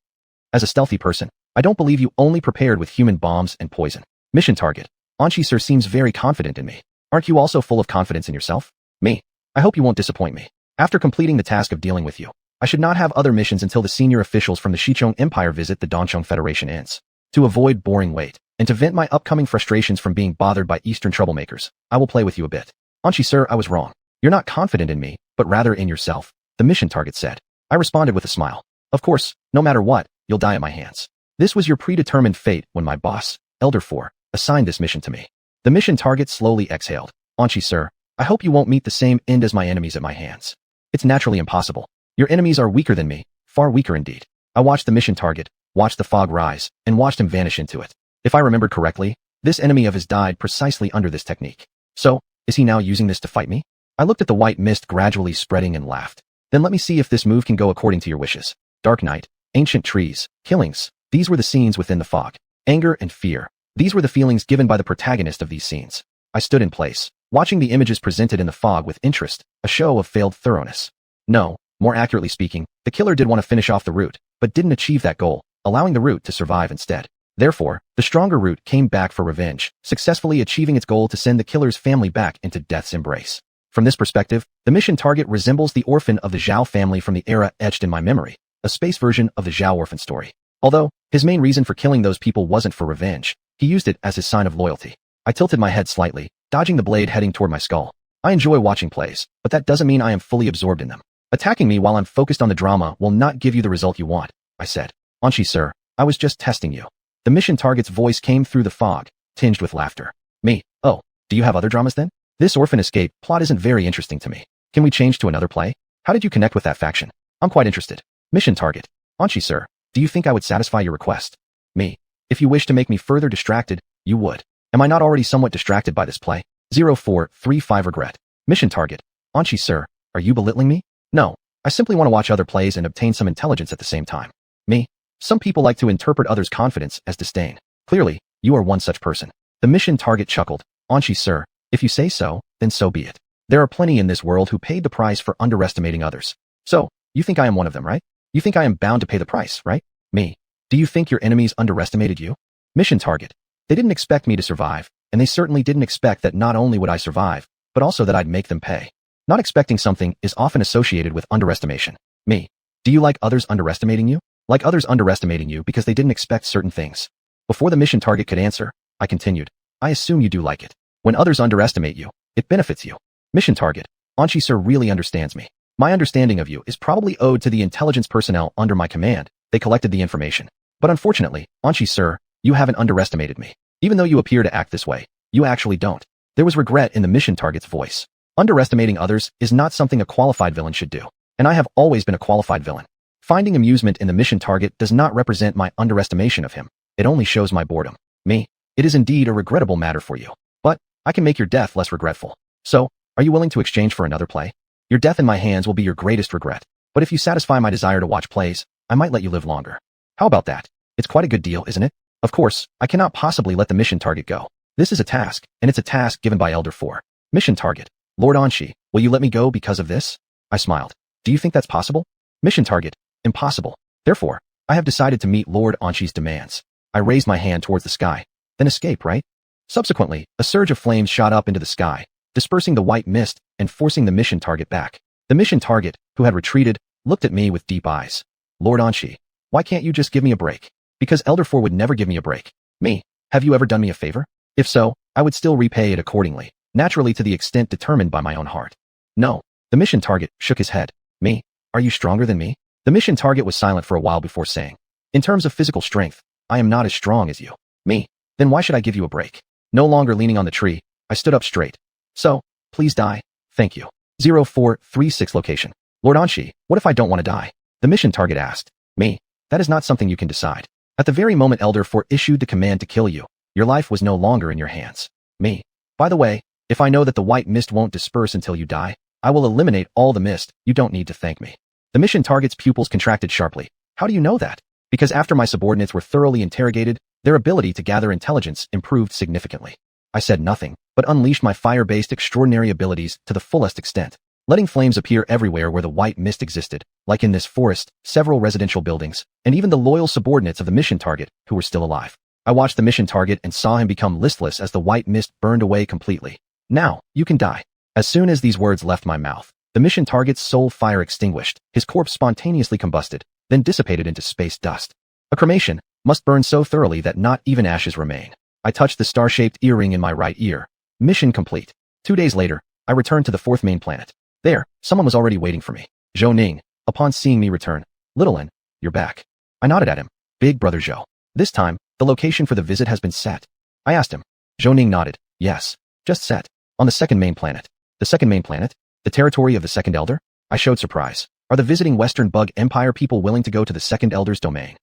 As a stealthy person, I don't believe you only prepared with human bombs and poison. Mission target. Anshi sir seems very confident in me. Aren't you also full of confidence in yourself? Me. I hope you won't disappoint me. After completing the task of dealing with you, I should not have other missions until the senior officials from the Shichong Empire visit the Donchong Federation ends. To avoid boring wait, and to vent my upcoming frustrations from being bothered by Eastern troublemakers, I will play with you a bit. Anshi sir, I was wrong. You're not confident in me, but rather in yourself, the mission target said. I responded with a smile. Of course, no matter what, you'll die at my hands. This was your predetermined fate when my boss, Elder 4, assigned this mission to me. The mission target slowly exhaled. Anshi sir, I hope you won't meet the same end as my enemies at my hands. It's naturally impossible. Your enemies are weaker than me, far weaker indeed. I watched the mission target, watched the fog rise, and watched him vanish into it. If I remembered correctly, this enemy of his died precisely under this technique. So, is he now using this to fight me? I looked at the white mist gradually spreading and laughed. Then let me see if this move can go according to your wishes. Dark night, ancient trees, killings. These were the scenes within the fog. Anger and fear. These were the feelings given by the protagonist of these scenes. I stood in place, watching the images presented in the fog with interest, a show of failed thoroughness. No, more accurately speaking, the killer did want to finish off the root, but didn't achieve that goal, allowing the root to survive instead. Therefore, the stronger root came back for revenge, successfully achieving its goal to send the killer's family back into death's embrace. From this perspective, the mission target resembles the orphan of the Zhao family from the era etched in my memory, a space version of the Zhao orphan story. Although, his main reason for killing those people wasn't for revenge, he used it as his sign of loyalty. I tilted my head slightly, dodging the blade heading toward my skull. I enjoy watching plays, but that doesn't mean I am fully absorbed in them. Attacking me while I'm focused on the drama will not give you the result you want, I said. Anshi sir, I was just testing you. The mission target's voice came through the fog, tinged with laughter. Me, oh, do you have other dramas then? This orphan escape plot isn't very interesting to me. Can we change to another play? How did you connect with that faction? I'm quite interested. Mission target. Anshi sir, do you think I would satisfy your request? Me, if you wish to make me further distracted, you would. Am I not already somewhat distracted by this play? 0435 Regret. Mission target. Anshi sir, Are you belittling me? No. I simply want to watch other plays and obtain some intelligence at the same time. Me? Some people like to interpret others' confidence as disdain. Clearly, you are one such person. The mission target chuckled. Anshi, sir, if you say so, then so be it. There are plenty in this world who paid the price for underestimating others. So, you think I am one of them, right? You think I am bound to pay the price, right? Me. Do you think your enemies underestimated you? Mission target. They didn't expect me to survive, and they certainly didn't expect that not only would I survive, but also that I'd make them pay. Not expecting something is often associated with underestimation. Me. Do you like others underestimating you? Like others underestimating you because they didn't expect certain things. Before the mission target could answer, I continued. I assume you do like it. When others underestimate you, it benefits you. Mission target. Anshi sir really understands me. My understanding of you is probably owed to the intelligence personnel under my command. They collected the information. But unfortunately, Anshi sir, you haven't underestimated me. Even though you appear to act this way, you actually don't. There was regret in the mission target's voice. Underestimating others is not something a qualified villain should do. And I have always been a qualified villain. Finding amusement in the mission target does not represent my underestimation of him. It only shows my boredom. Me. It is indeed a regrettable matter for you. But I can make your death less regretful. So, are you willing to exchange for another play? Your death in my hands will be your greatest regret. But if you satisfy my desire to watch plays, I might let you live longer. How about that? It's quite a good deal, isn't it? Of course, I cannot possibly let the mission target go. This is a task, and it's a task given by Elder 4. Mission target. Lord Anshi, will you let me go because of this? I smiled. Do you think that's possible? Mission target. Impossible. Therefore, I have decided to meet Lord Anshi's demands. I raised my hand towards the sky. Then escape, right? Subsequently, a surge of flames shot up into the sky, dispersing the white mist and forcing the mission target back. The mission target, who had retreated, looked at me with deep eyes. Lord Anshi, why can't you just give me a break? Because Elder 4 would never give me a break. Me, have you ever done me a favor? If so, I would still repay it accordingly, naturally to the extent determined by my own heart. No. The mission target shook his head. Me, are you stronger than me? The mission target was silent for a while before saying, in terms of physical strength, I am not as strong as you. Me, then why should I give you a break? No longer leaning on the tree, I stood up straight. So, please die. Thank you. 0436 location. Lord Anshi, what if I don't want to die? The mission target asked. Me, that is not something you can decide. At the very moment Elder 4 issued the command to kill you, your life was no longer in your hands. Me, by the way, if I know that the white mist won't disperse until you die, I will eliminate all the mist. You don't need to thank me. The mission target's pupils contracted sharply. How do you know that? Because after my subordinates were thoroughly interrogated, their ability to gather intelligence improved significantly. I said nothing, but unleashed my fire-based extraordinary abilities to the fullest extent, letting flames appear everywhere where the white mist existed, like in this forest, several residential buildings, and even the loyal subordinates of the mission target who were still alive. I watched the mission target and saw him become listless as the white mist burned away completely. Now, you can die. As soon as these words left my mouth, the mission target's soul fire extinguished, his corpse spontaneously combusted, then dissipated into space dust. A cremation must burn so thoroughly that not even ashes remain. I touched the star-shaped earring in my right ear. Mission complete. 2 days later, I returned to the 4th main planet. There, someone was already waiting for me. Zhou Ning, upon seeing me return, Little N, you're back. I nodded at him. Big brother Zhou. This time, the location for the visit has been set. I asked him. Zhou Ning nodded. Yes, just set. On the 2nd main planet. The 2nd main planet? The territory of the 2nd Elder? I showed surprise. Are the visiting Western Bug Empire people willing to go to the 2nd Elder's domain?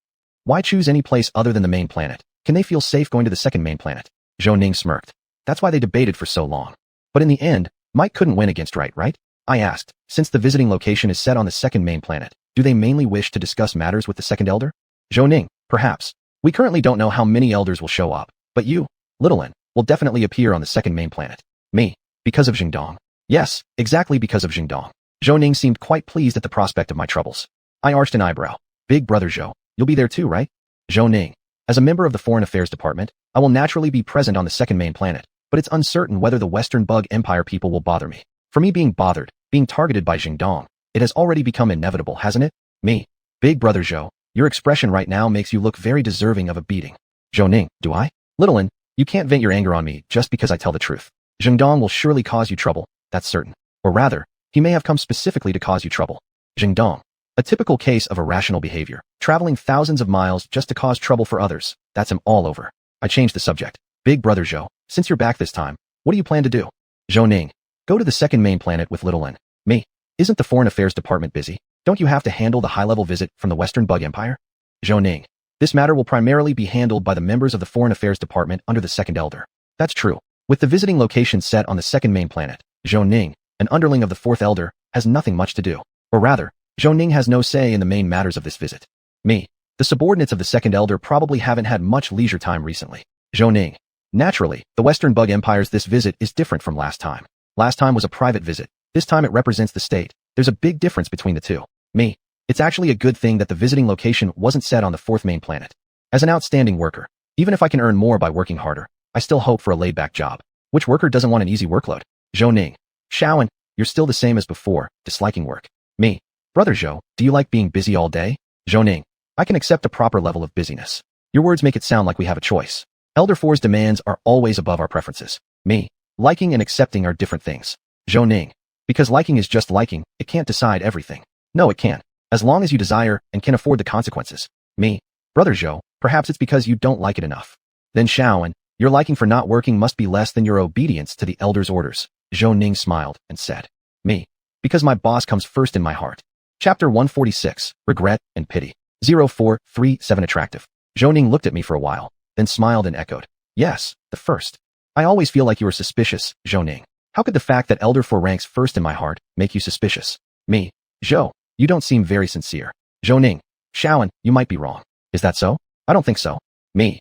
Why choose any place other than the main planet? Can they feel safe going to the 2nd main planet? Zhou Ning smirked. That's why they debated for so long. But in the end, Might couldn't win against right? I asked. Since the visiting location is set on the 2nd main planet, do they mainly wish to discuss matters with the 2nd Elder? Zhou Ning, perhaps. We currently don't know how many elders will show up, but you, Little N, will definitely appear on the 2nd main planet. Me. Because of Jingdong. Yes, exactly because of Jingdong. Zhou Ning seemed quite pleased at the prospect of my troubles. I arched an eyebrow. Big brother Zhou, you'll be there too, right? Zhou Ning. As a member of the Foreign Affairs Department, I will naturally be present on the 2nd main planet, but it's uncertain whether the Western Bug Empire people will bother me. For me being bothered, being targeted by Jingdong, it has already become inevitable, hasn't it? Me. Big brother Zhou, your expression right now makes you look very deserving of a beating. Zhou Ning, do I? Little N, you can't vent your anger on me just because I tell the truth. Jingdong will surely cause you trouble, that's certain. Or rather, he may have come specifically to cause you trouble. Jingdong. A typical case of irrational behavior, traveling thousands of miles just to cause trouble for others. That's him all over. I changed the subject. Big brother Zhou, since you're back this time, what do you plan to do? Zhou Ning. Go to the 2nd main planet with Little N. Me. Isn't the Foreign Affairs Department busy? Don't you have to handle the high-level visit from the Western Bug Empire? Zhou Ning. This matter will primarily be handled by the members of the Foreign Affairs Department under the 2nd Elder. That's true. With the visiting location set on the 2nd main planet, Zhou Ning, an underling of the 4th Elder, has nothing much to do. Or rather, Zhou Ning has no say in the main matters of this visit. Me. The subordinates of the second elder probably haven't had much leisure time recently. Zhou Ning. Naturally, the Western Bug Empire's this visit is different from last time. Last time was a private visit. This time it represents the state. There's a big difference between the two. Me. It's actually a good thing that the visiting location wasn't set on the fourth main planet. As an outstanding worker, even if I can earn more by working harder, I still hope for a laid-back job. Which worker doesn't want an easy workload? Zhou Ning. Shaoan, you're still the same as before, disliking work. Me. Brother Zhou, do you like being busy all day? Zhou Ning. I can accept a proper level of busyness. Your words make it sound like we have a choice. Elder Four's demands are always above our preferences. Me. Liking and accepting are different things. Zhou Ning. Because liking is just liking, it can't decide everything. No, it can't. As long as you desire and can afford the consequences. Me. Brother Zhou, perhaps it's because you don't like it enough. Then Shaoan, your liking for not working must be less than your obedience to the elder's orders. Zhou Ning smiled and said. Me. Because my boss comes first in my heart. Chapter 146, Regret and Pity. 0437 Attractive. Zhou Ning looked at me for a while, then smiled and echoed. Yes, the first. I always feel like you are suspicious, Zhou Ning. How could the fact that Elder Four ranks first in my heart make you suspicious? Me. Zhou, you don't seem very sincere. Zhou Ning. Shaoan, you might be wrong. Is that so? I don't think so. Me.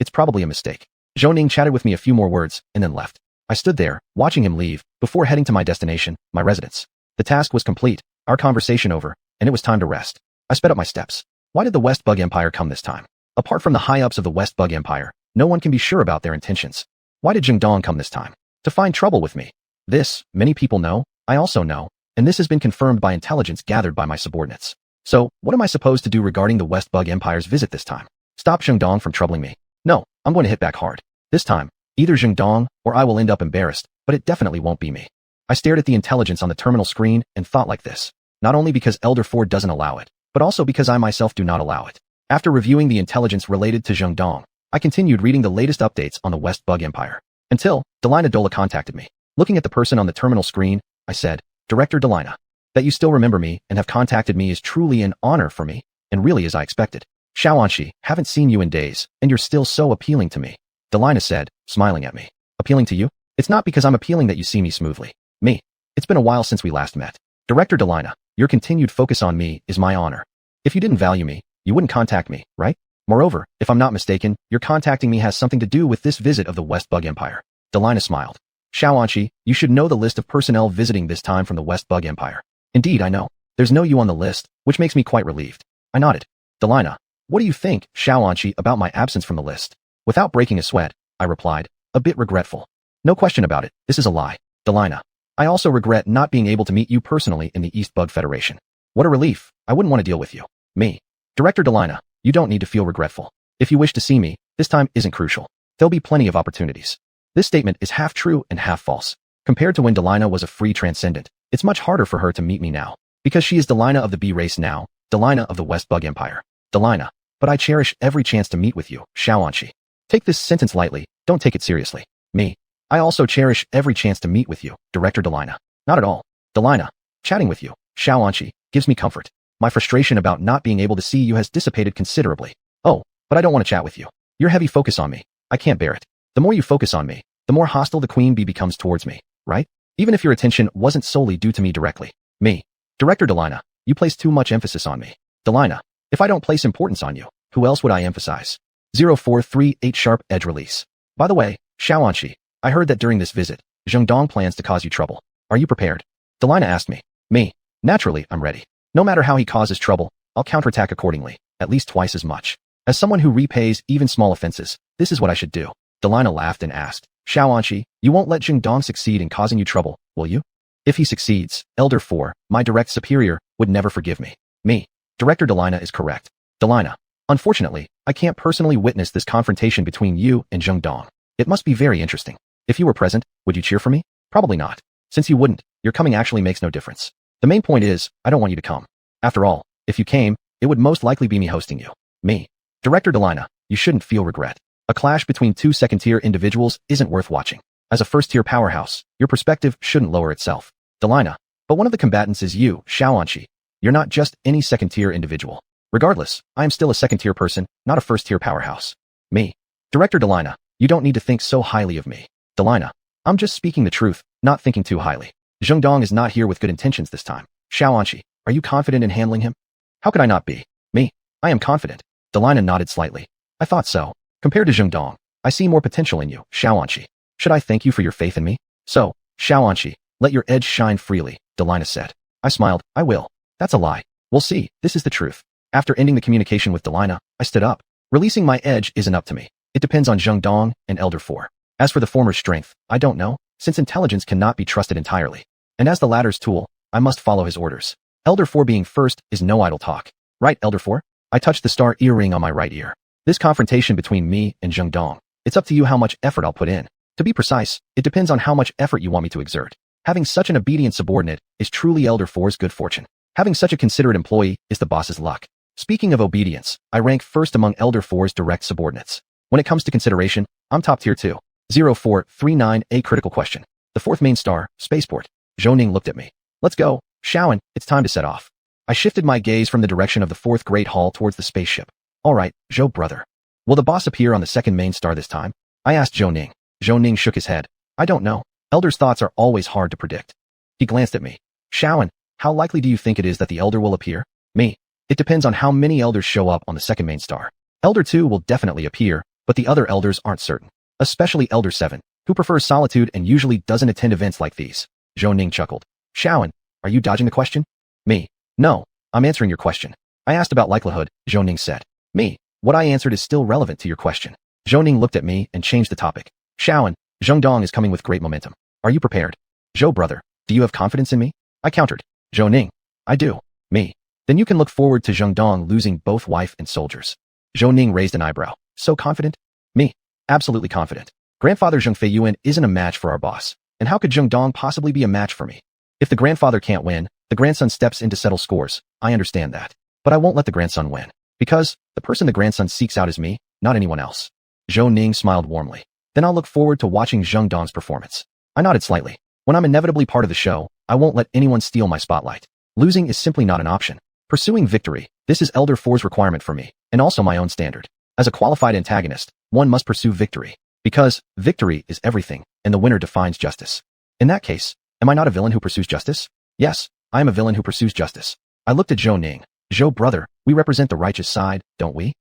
It's probably a mistake. Zhou Ning chatted with me a few more words and then left. I stood there, watching him leave, before heading to my destination, my residence. The task was complete, our conversation over, and it was time to rest. I sped up my steps. Why did the West Bug Empire come this time? Apart from the high-ups of the West Bug Empire, no one can be sure about their intentions. Why did Jingdong come this time? To find trouble with me. This, many people know, I also know, and this has been confirmed by intelligence gathered by my subordinates. So, what am I supposed to do regarding the West Bug Empire's visit this time? Stop Jingdong from troubling me. No, I'm going to hit back hard. This time, either Jingdong or I will end up embarrassed, but it definitely won't be me. I stared at the intelligence on the terminal screen and thought like this. Not only because Elder Four doesn't allow it, but also because I myself do not allow it. After reviewing the intelligence related to Jingdong, I continued reading the latest updates on the West Bug Empire. Until, Delina Dola contacted me. Looking at the person on the terminal screen, I said, Director Delina, that you still remember me and have contacted me is truly an honor for me, and really as I expected. Shaoanshi, haven't seen you in days, and you're still so appealing to me. Delina said, smiling at me. Appealing to you? It's not because I'm appealing that you see me smoothly. Me. It's been a while since we last met. Director Delina, your continued focus on me is my honor. If you didn't value me, you wouldn't contact me, right? Moreover, if I'm not mistaken, your contacting me has something to do with this visit of the West Bug Empire. Delina smiled. Shaoanshi, you should know the list of personnel visiting this time from the West Bug Empire. Indeed, I know. There's no you on the list, which makes me quite relieved. I nodded. Delina, what do you think, Shaoanshi, about my absence from the list? Without breaking a sweat, I replied, a bit regretful. No question about it, this is a lie. Delina, I also regret not being able to meet you personally in the East Bug Federation. What a relief, I wouldn't want to deal with you. Me. Director Delina, you don't need to feel regretful. If you wish to see me, this time isn't crucial. There'll be plenty of opportunities. This statement is half true and half false. Compared to when Delina was a free transcendent, it's much harder for her to meet me now. Because she is Delina of the B race now, Delina of the West Bug Empire. Delina, but I cherish every chance to meet with you, Shaoanshi. Take this sentence lightly, don't take it seriously. Me. I also cherish every chance to meet with you, Director Delina. Not at all. Delina, chatting with you, Shaoanshi, gives me comfort. My frustration about not being able to see you has dissipated considerably. Oh, but I don't want to chat with you. Your heavy focus on me. I can't bear it. The more you focus on me, the more hostile the Queen Bee becomes towards me, right? Even if your attention wasn't solely due to me directly. Me. Director Delina, you place too much emphasis on me. Delina, if I don't place importance on you, who else would I emphasize? 0438 Sharp Edge Release. By the way, Shaoanshi, I heard that during this visit, Zhengdong plans to cause you trouble. Are you prepared? Delina asked me. Me. Naturally, I'm ready. No matter how he causes trouble, I'll counterattack accordingly, at least twice as much. As someone who repays even small offenses, this is what I should do. Delina laughed and asked, Shaoanshi, you won't let Jingdong succeed in causing you trouble, will you? If he succeeds, Elder Four, my direct superior, would never forgive me. Me. Director Delina is correct. Delina, unfortunately, I can't personally witness this confrontation between you and Jingdong. It must be very interesting. If you were present, would you cheer for me? Probably not. Since you wouldn't, your coming actually makes no difference. The main point is, I don't want you to come. After all, if you came, it would most likely be me hosting you. Me. Director Delina, you shouldn't feel regret. A clash between two second-tier individuals isn't worth watching. As a first-tier powerhouse, your perspective shouldn't lower itself. Delina, but one of the combatants is you, Shaoanshi. You're not just any second-tier individual. Regardless, I am still a second-tier person, not a first-tier powerhouse. Me. Director Delina, you don't need to think so highly of me. Delina, I'm just speaking the truth, not thinking too highly. Dong is not here with good intentions this time. Xiao, are you confident in handling him? How could I not be? Me? I am confident. Delina nodded slightly. I thought so. Compared to Dong, I see more potential in you, Xiao. Should I thank you for your faith in me? So, Xiao, let your edge shine freely, Delina said. I smiled. I will. That's a lie. We'll see. This is the truth. After ending the communication with Delina, I stood up. Releasing my edge isn't up to me. It depends on Dong and Elder 4. As for the former's strength, I don't know, since intelligence cannot be trusted entirely. And as the latter's tool, I must follow his orders. Elder 4 being first is no idle talk. Right, Elder 4? I touched the star earring on my right ear. This confrontation between me and Dong. It's up to you how much effort I'll put in. To be precise, it depends on how much effort you want me to exert. Having such an obedient subordinate is truly Elder 4's good fortune. Having such a considerate employee is the boss's luck. Speaking of obedience, I rank first among Elder 4's direct subordinates. When it comes to consideration, I'm top tier 2. 0439, a critical question. The fourth main star, spaceport. Zhou looked at me. Let's go, Xiaoan, it's time to set off. I shifted my gaze from the direction of the fourth great hall towards the spaceship. All right, Zhou brother. Will the boss appear on the second main star this time? I asked Zhou. Zhou shook his head. I don't know. Elder's thoughts are always hard to predict. He glanced at me. Xiaoan, how likely do you think it is that the Elder will appear? Me. It depends on how many Elders show up on the second main star. Elder 2 will definitely appear, but the other Elders aren't certain. Especially Elder 7, who prefers solitude and usually doesn't attend events like these. Zhou chuckled. Xiaoan, are you dodging the question? Me. No, I'm answering your question. I asked about likelihood, Zhou said. Me. What I answered is still relevant to your question. Zhou looked at me and changed the topic. Xiaoan, Dong is coming with great momentum. Are you prepared? Zhou brother, do you have confidence in me? I countered. Zhou. I do. Me. Then you can look forward to Dong losing both wife and soldiers. Zhou raised an eyebrow. So confident? Me. Absolutely confident. Grandfather Zheng Feiyuan isn't a match for our boss. And how could Dong possibly be a match for me? If the grandfather can't win, the grandson steps in to settle scores. I understand that. But I won't let the grandson win. Because the person the grandson seeks out is me, not anyone else. Zhou smiled warmly. Then I'll look forward to watching Dong's performance. I nodded slightly. When I'm inevitably part of the show, I won't let anyone steal my spotlight. Losing is simply not an option. Pursuing victory, this is Elder 4's requirement for me, and also my own standard. As a qualified antagonist, one must pursue victory. Because victory is everything, and the winner defines justice. In that case, am I not a villain who pursues justice? Yes, I am a villain who pursues justice. I looked at Zhou. Zhou brother, we represent the righteous side, don't we?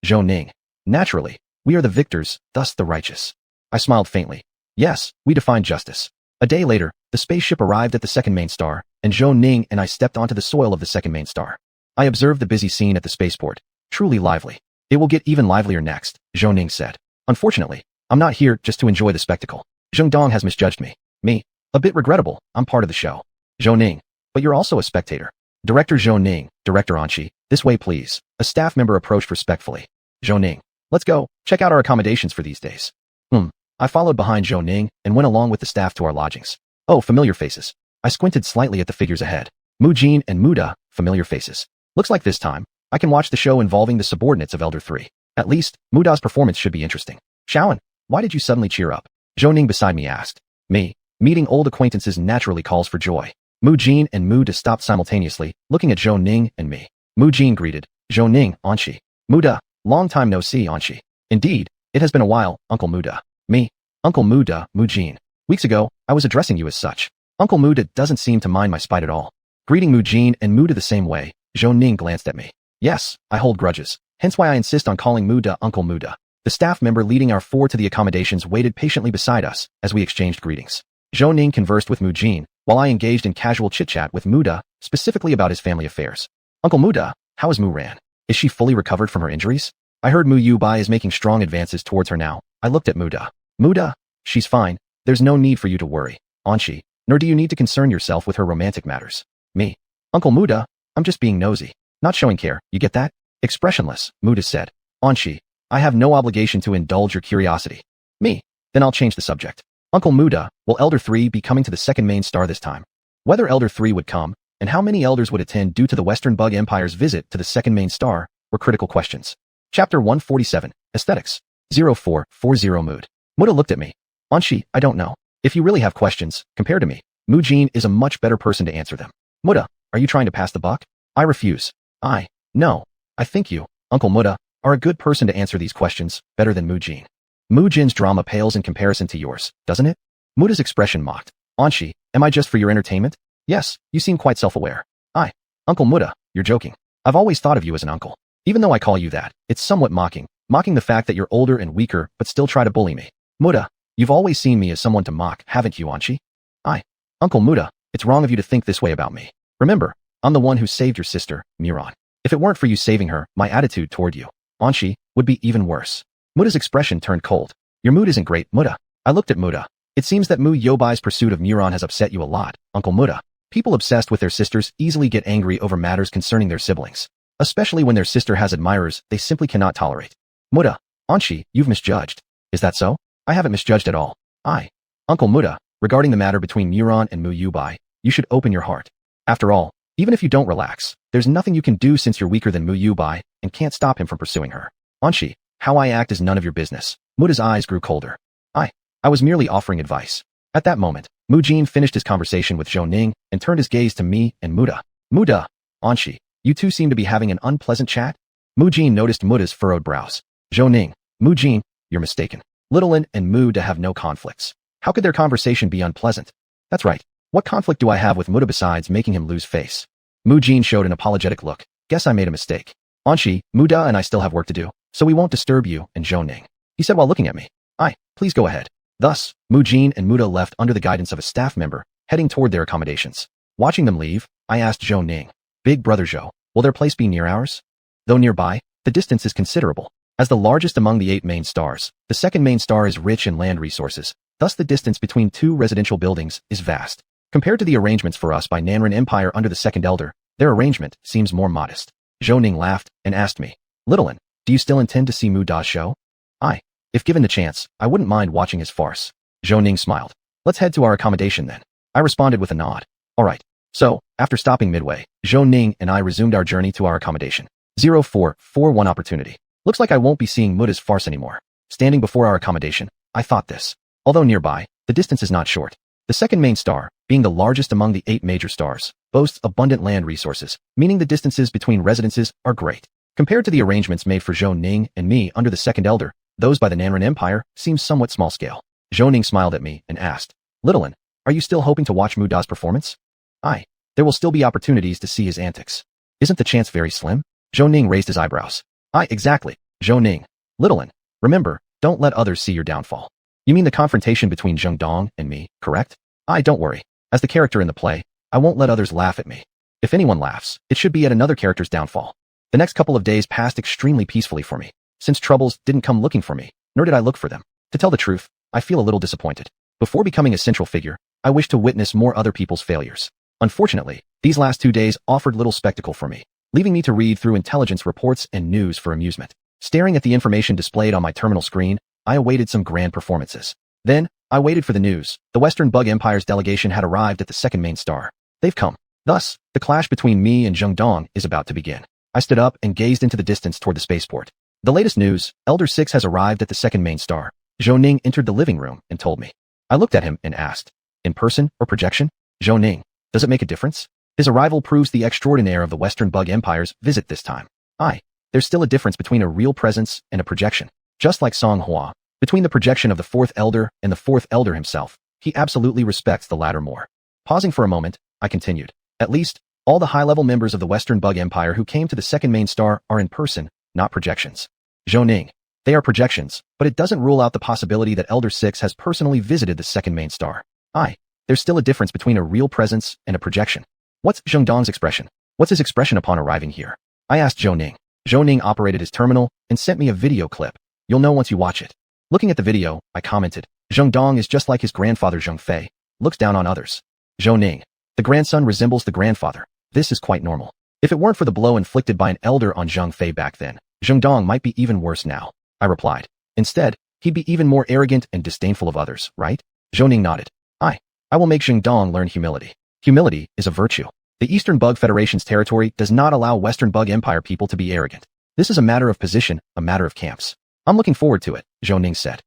Zhou. Naturally, we are the victors, thus the righteous. I smiled faintly. Yes, we define justice. A day later, the spaceship arrived at the second main star, and Zhou and I stepped onto the soil of the second main star. I observed the busy scene at the spaceport. Truly lively. It will get even livelier next, Zhou said. Unfortunately, I'm not here just to enjoy the spectacle. Dong has misjudged me. Me. A bit regrettable, I'm part of the show. Zhou. But you're also a spectator. Director Zhou. Director Anqi, this way please. A staff member approached respectfully. Zhou. Let's go, check out our accommodations for these days. I followed behind Zhou and went along with the staff to our lodgings. Oh, familiar faces. I squinted slightly at the figures ahead. Mu Jin and Muda, familiar faces. Looks like this time, I can watch the show involving the subordinates of Elder 3. At least, Muda's performance should be interesting. Xiaoan, why did you suddenly cheer up? Zhou beside me asked. Me. Meeting old acquaintances naturally calls for joy. Mu Jin and Muda stopped simultaneously, looking at Zhou and me. Mu Jin greeted. Zhou Anqi. Muda, long time no see, Anqi. Indeed, it has been a while, Uncle Muda. Me. Uncle Muda, Mu Jin. Weeks ago, I was addressing you as such. Uncle Muda doesn't seem to mind my spite at all. Greeting Mu Jin and Muda the same way, Zhou glanced at me. Yes, I hold grudges. Hence why I insist on calling Muda Uncle Muda. The staff member leading our 4 to the accommodations waited patiently beside us as we exchanged greetings. Zhou conversed with Mu Jin, while I engaged in casual chit-chat with Muda, specifically about his family affairs. Uncle Muda, how is Mu Ran? Is she fully recovered from her injuries? I heard Mu Yubai is making strong advances towards her now. I looked at Muda. Muda, she's fine. There's no need for you to worry, Anqi, nor do you need to concern yourself with her romantic matters. Me. Uncle Muda, I'm just being nosy. Not showing care, you get that? Expressionless, Muda said. Anqi, I have no obligation to indulge your curiosity. Me. Then I'll change the subject. Uncle Muda, will Elder 3 be coming to the second main star this time? Whether Elder 3 would come, and how many elders would attend due to the Western Bug Empire's visit to the second main star, were critical questions. Chapter 147, Aesthetics. 0440 Mood. Muda looked at me. Anqi, I don't know. If you really have questions, compared to me, Mu Jin is a much better person to answer them. Muda, are you trying to pass the buck? I refuse. No. I think you, Uncle Muda, are a good person to answer these questions, better than Mu Jin. Mu Jin's drama pales in comparison to yours, doesn't it? Muda's expression mocked. Anshi, am I just for your entertainment? Yes, you seem quite self-aware. Uncle Muda, you're joking. I've always thought of you as an uncle. Even though I call you that, it's somewhat mocking the fact that you're older and weaker but still try to bully me. Muda, you've always seen me as someone to mock, haven't you, Anshi? Uncle Muda, it's wrong of you to think this way about me. Remember, I'm the one who saved your sister, Miran. If it weren't for you saving her, my attitude toward you, Anshi, would be even worse. Muda's expression turned cold. Your mood isn't great, Muda. I looked at Muda. It seems that Mu Yobai's pursuit of Miran has upset you a lot, Uncle Muda. People obsessed with their sisters easily get angry over matters concerning their siblings. Especially when their sister has admirers they simply cannot tolerate. Muda, Anshi, you've misjudged. Is that so? I haven't misjudged at all. Uncle Muda, regarding the matter between Miran and Mu Yubai, you should open your heart. After all, even if you don't relax, there's nothing you can do since you're weaker than Mu Yubai and can't stop him from pursuing her. Anshi, how I act is none of your business. Muda's eyes grew colder. I was merely offering advice. At that moment, Mu Jin finished his conversation with Zhou Ning and turned his gaze to me and Muda. Muda, Anshi, you two seem to be having an unpleasant chat? Mu Jin noticed Muda's furrowed brows. Zhou Ning, Mu Jin, you're mistaken. Littlin and Muda have no conflicts. How could their conversation be unpleasant? That's right. What conflict do I have with Muda besides making him lose face? Mu Jin showed an apologetic look. Guess I made a mistake. Anshi, Muda and I still have work to do, so we won't disturb you and Zhou Ning. He said while looking at me. Please go ahead. Thus, Mu Jin and Muda left under the guidance of a staff member, heading toward their accommodations. Watching them leave, I asked Zhou Ning, Big brother Zhou, will their place be near ours? Though nearby, the distance is considerable. As the largest among the 8 main stars, the second main star is rich in land resources, thus the distance between 2 residential buildings is vast. Compared to the arrangements for us by Nanren Empire under the second elder, their arrangement seems more modest. Zhou Ning laughed and asked me, Littlin, do you still intend to see Mu Da's show? If given the chance, I wouldn't mind watching his farce. Zhou Ning smiled. Let's head to our accommodation then. I responded with a nod. Alright. So, after stopping midway, Zhou Ning and I resumed our journey to our accommodation. 0441 opportunity. Looks like I won't be seeing Muda's farce anymore. Standing before our accommodation, I thought this. Although nearby, the distance is not short. The second main star, being the largest among the 8 major stars, boasts abundant land resources, meaning the distances between residences are great. Compared to the arrangements made for Zhou Ning and me under the second elder, those by the Nanren Empire seem somewhat small scale. Zhou Ning smiled at me and asked, Littlin, are you still hoping to watch Mu Da's performance? There will still be opportunities to see his antics. Isn't the chance very slim? Zhou Ning raised his eyebrows. Exactly. Zhou Ning. Littlin, remember, don't let others see your downfall. You mean the confrontation between Zheng Dong and me, correct? Don't worry. As the character in the play, I won't let others laugh at me. If anyone laughs, it should be at another character's downfall. The next couple of days passed extremely peacefully for me. Since troubles didn't come looking for me, nor did I look for them. To tell the truth, I feel a little disappointed. Before becoming a central figure, I wish to witness more other people's failures. Unfortunately, these last 2 days offered little spectacle for me, leaving me to read through intelligence reports and news for amusement. Staring at the information displayed on my terminal screen, I awaited some grand performances. Then, I waited for the news. The Western Bug Empire's delegation had arrived at the second main star. They've come. Thus, the clash between me and Zheng Dong is about to begin. I stood up and gazed into the distance toward the spaceport. The latest news, Elder 6 has arrived at the second main star. Zhou Ning entered the living room and told me. I looked at him and asked, in person or projection? Zhou Ning, does it make a difference? His arrival proves the extraordinaire of the Western Bug Empire's visit this time. There's still a difference between a real presence and a projection. Just like Song Hua, between the projection of the 4th elder and the 4th elder himself, he absolutely respects the latter more. Pausing for a moment, I continued. At least, all the high-level members of the Western Bug Empire who came to the second main star are in person, not projections. Zhou Ning, they are projections, but it doesn't rule out the possibility that Elder 6 has personally visited the second main star. There's still a difference between a real presence and a projection. What's Zheng Dong's expression? What's his expression upon arriving here? I asked Zhou Ning. Zhou Ning operated his terminal and sent me a video clip. You'll know once you watch it. Looking at the video, I commented, Zheng Dong is just like his grandfather Zheng Fei, looks down on others. Zhou Ning, the grandson resembles the grandfather. This is quite normal. If it weren't for the blow inflicted by an elder on Zheng Fei back then, Zheng Dong might be even worse now, I replied. Instead, he'd be even more arrogant and disdainful of others, right? Zhou Ning nodded. I will make Zheng Dong learn humility. Humility is a virtue. The Eastern Bug Federation's territory does not allow Western Bug Empire people to be arrogant. This is a matter of position, a matter of camps. I'm looking forward to it, Zhou Ning said.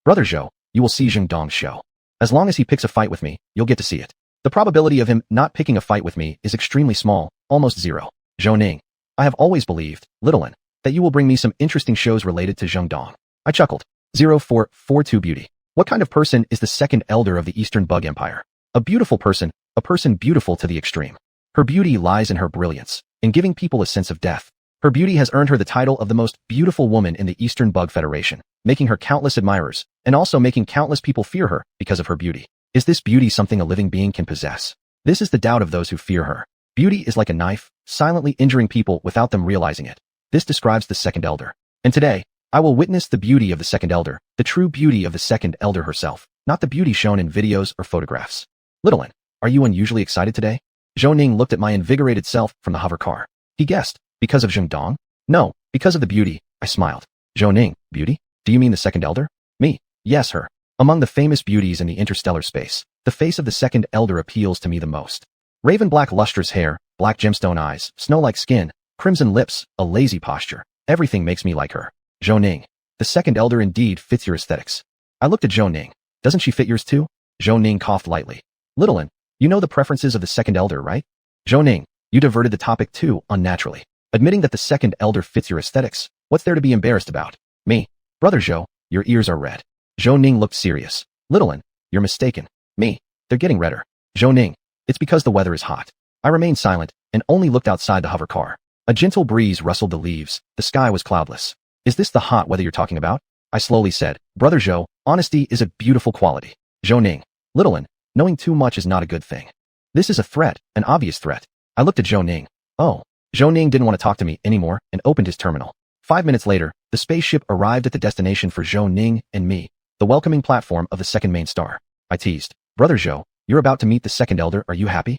Brother Zhou, you will see Zheng Dong's show. As long as he picks a fight with me, you'll get to see it. The probability of him not picking a fight with me is extremely small, almost zero. Zhou Ning, I have always believed, Littlin, that you will bring me some interesting shows related to Zheng Dong. I chuckled. 0442 Beauty. What kind of person is the second elder of the Eastern Bug Empire? A beautiful person, a person beautiful to the extreme. Her beauty lies in her brilliance, in giving people a sense of depth. Her beauty has earned her the title of the most beautiful woman in the Eastern Bug Federation, making her countless admirers, and also making countless people fear her because of her beauty. Is this beauty something a living being can possess? This is the doubt of those who fear her. Beauty is like a knife, silently injuring people without them realizing it. This describes the second elder. And today, I will witness the beauty of the second elder, the true beauty of the second elder herself, not the beauty shown in videos or photographs. Little one, are you unusually excited today? Zhou Ning looked at my invigorated self from the hover car. He guessed, because of Zheng Dong? No, because of the beauty, I smiled. Zhou Ning, beauty? Do you mean the second elder? Me? Yes, her. Among the famous beauties in the interstellar space, the face of the second elder appeals to me the most. Raven black lustrous hair, black gemstone eyes, snow-like skin, crimson lips, a lazy posture. Everything makes me like her. Zhou Ning. The second elder indeed fits your aesthetics. I looked at Zhou Ning. Doesn't she fit yours too? Zhou Ning coughed lightly. Little one, you know the preferences of the second elder, right? Zhou Ning, you diverted the topic too unnaturally. Admitting that the second elder fits your aesthetics, what's there to be embarrassed about? Me. Brother Zhou, your ears are red. Zhou Ning looked serious. Little one, you're mistaken. Me. They're getting redder. Zhou Ning. It's because the weather is hot. I remained silent and only looked outside the hover car. A gentle breeze rustled the leaves. The sky was cloudless. Is this the hot weather you're talking about? I slowly said. Brother Zhou, honesty is a beautiful quality. Zhou Ning. Little one, knowing too much is not a good thing. This is a threat, an obvious threat. I looked at Zhou Ning. Oh. Zhou Ning didn't want to talk to me anymore and opened his terminal. 5 minutes later, the spaceship arrived at the destination for Zhou Ning and me, the welcoming platform of the second main star. I teased. Brother Zhou, you're about to meet the second elder, are you happy?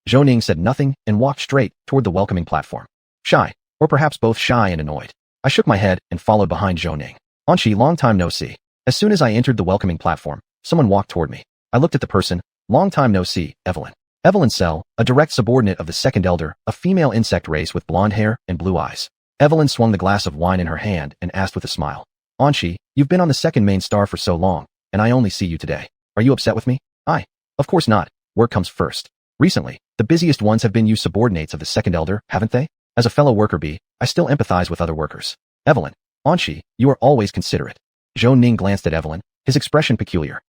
Zhou Ning said nothing and walked straight toward the welcoming platform. Shy, or perhaps both shy and annoyed. I shook my head and followed behind Zhou Ning. Anqi, long time no see. As soon as I entered the welcoming platform, someone walked toward me. I looked at the person. Long time no see, Evelyn. Evelyn Cell, a direct subordinate of the second elder, a female insect race with blonde hair and blue eyes. Evelyn swung the glass of wine in her hand and asked with a smile. Anqi, you've been on the second main star for so long, and I only see you today. Are you upset with me? Of course not. Work comes first. Recently, the busiest ones have been you subordinates of the second elder, haven't they? As a fellow worker bee, I still empathize with other workers. Evelyn. Anqi, you are always considerate. Zhou Ning glanced at Evelyn, his expression peculiar.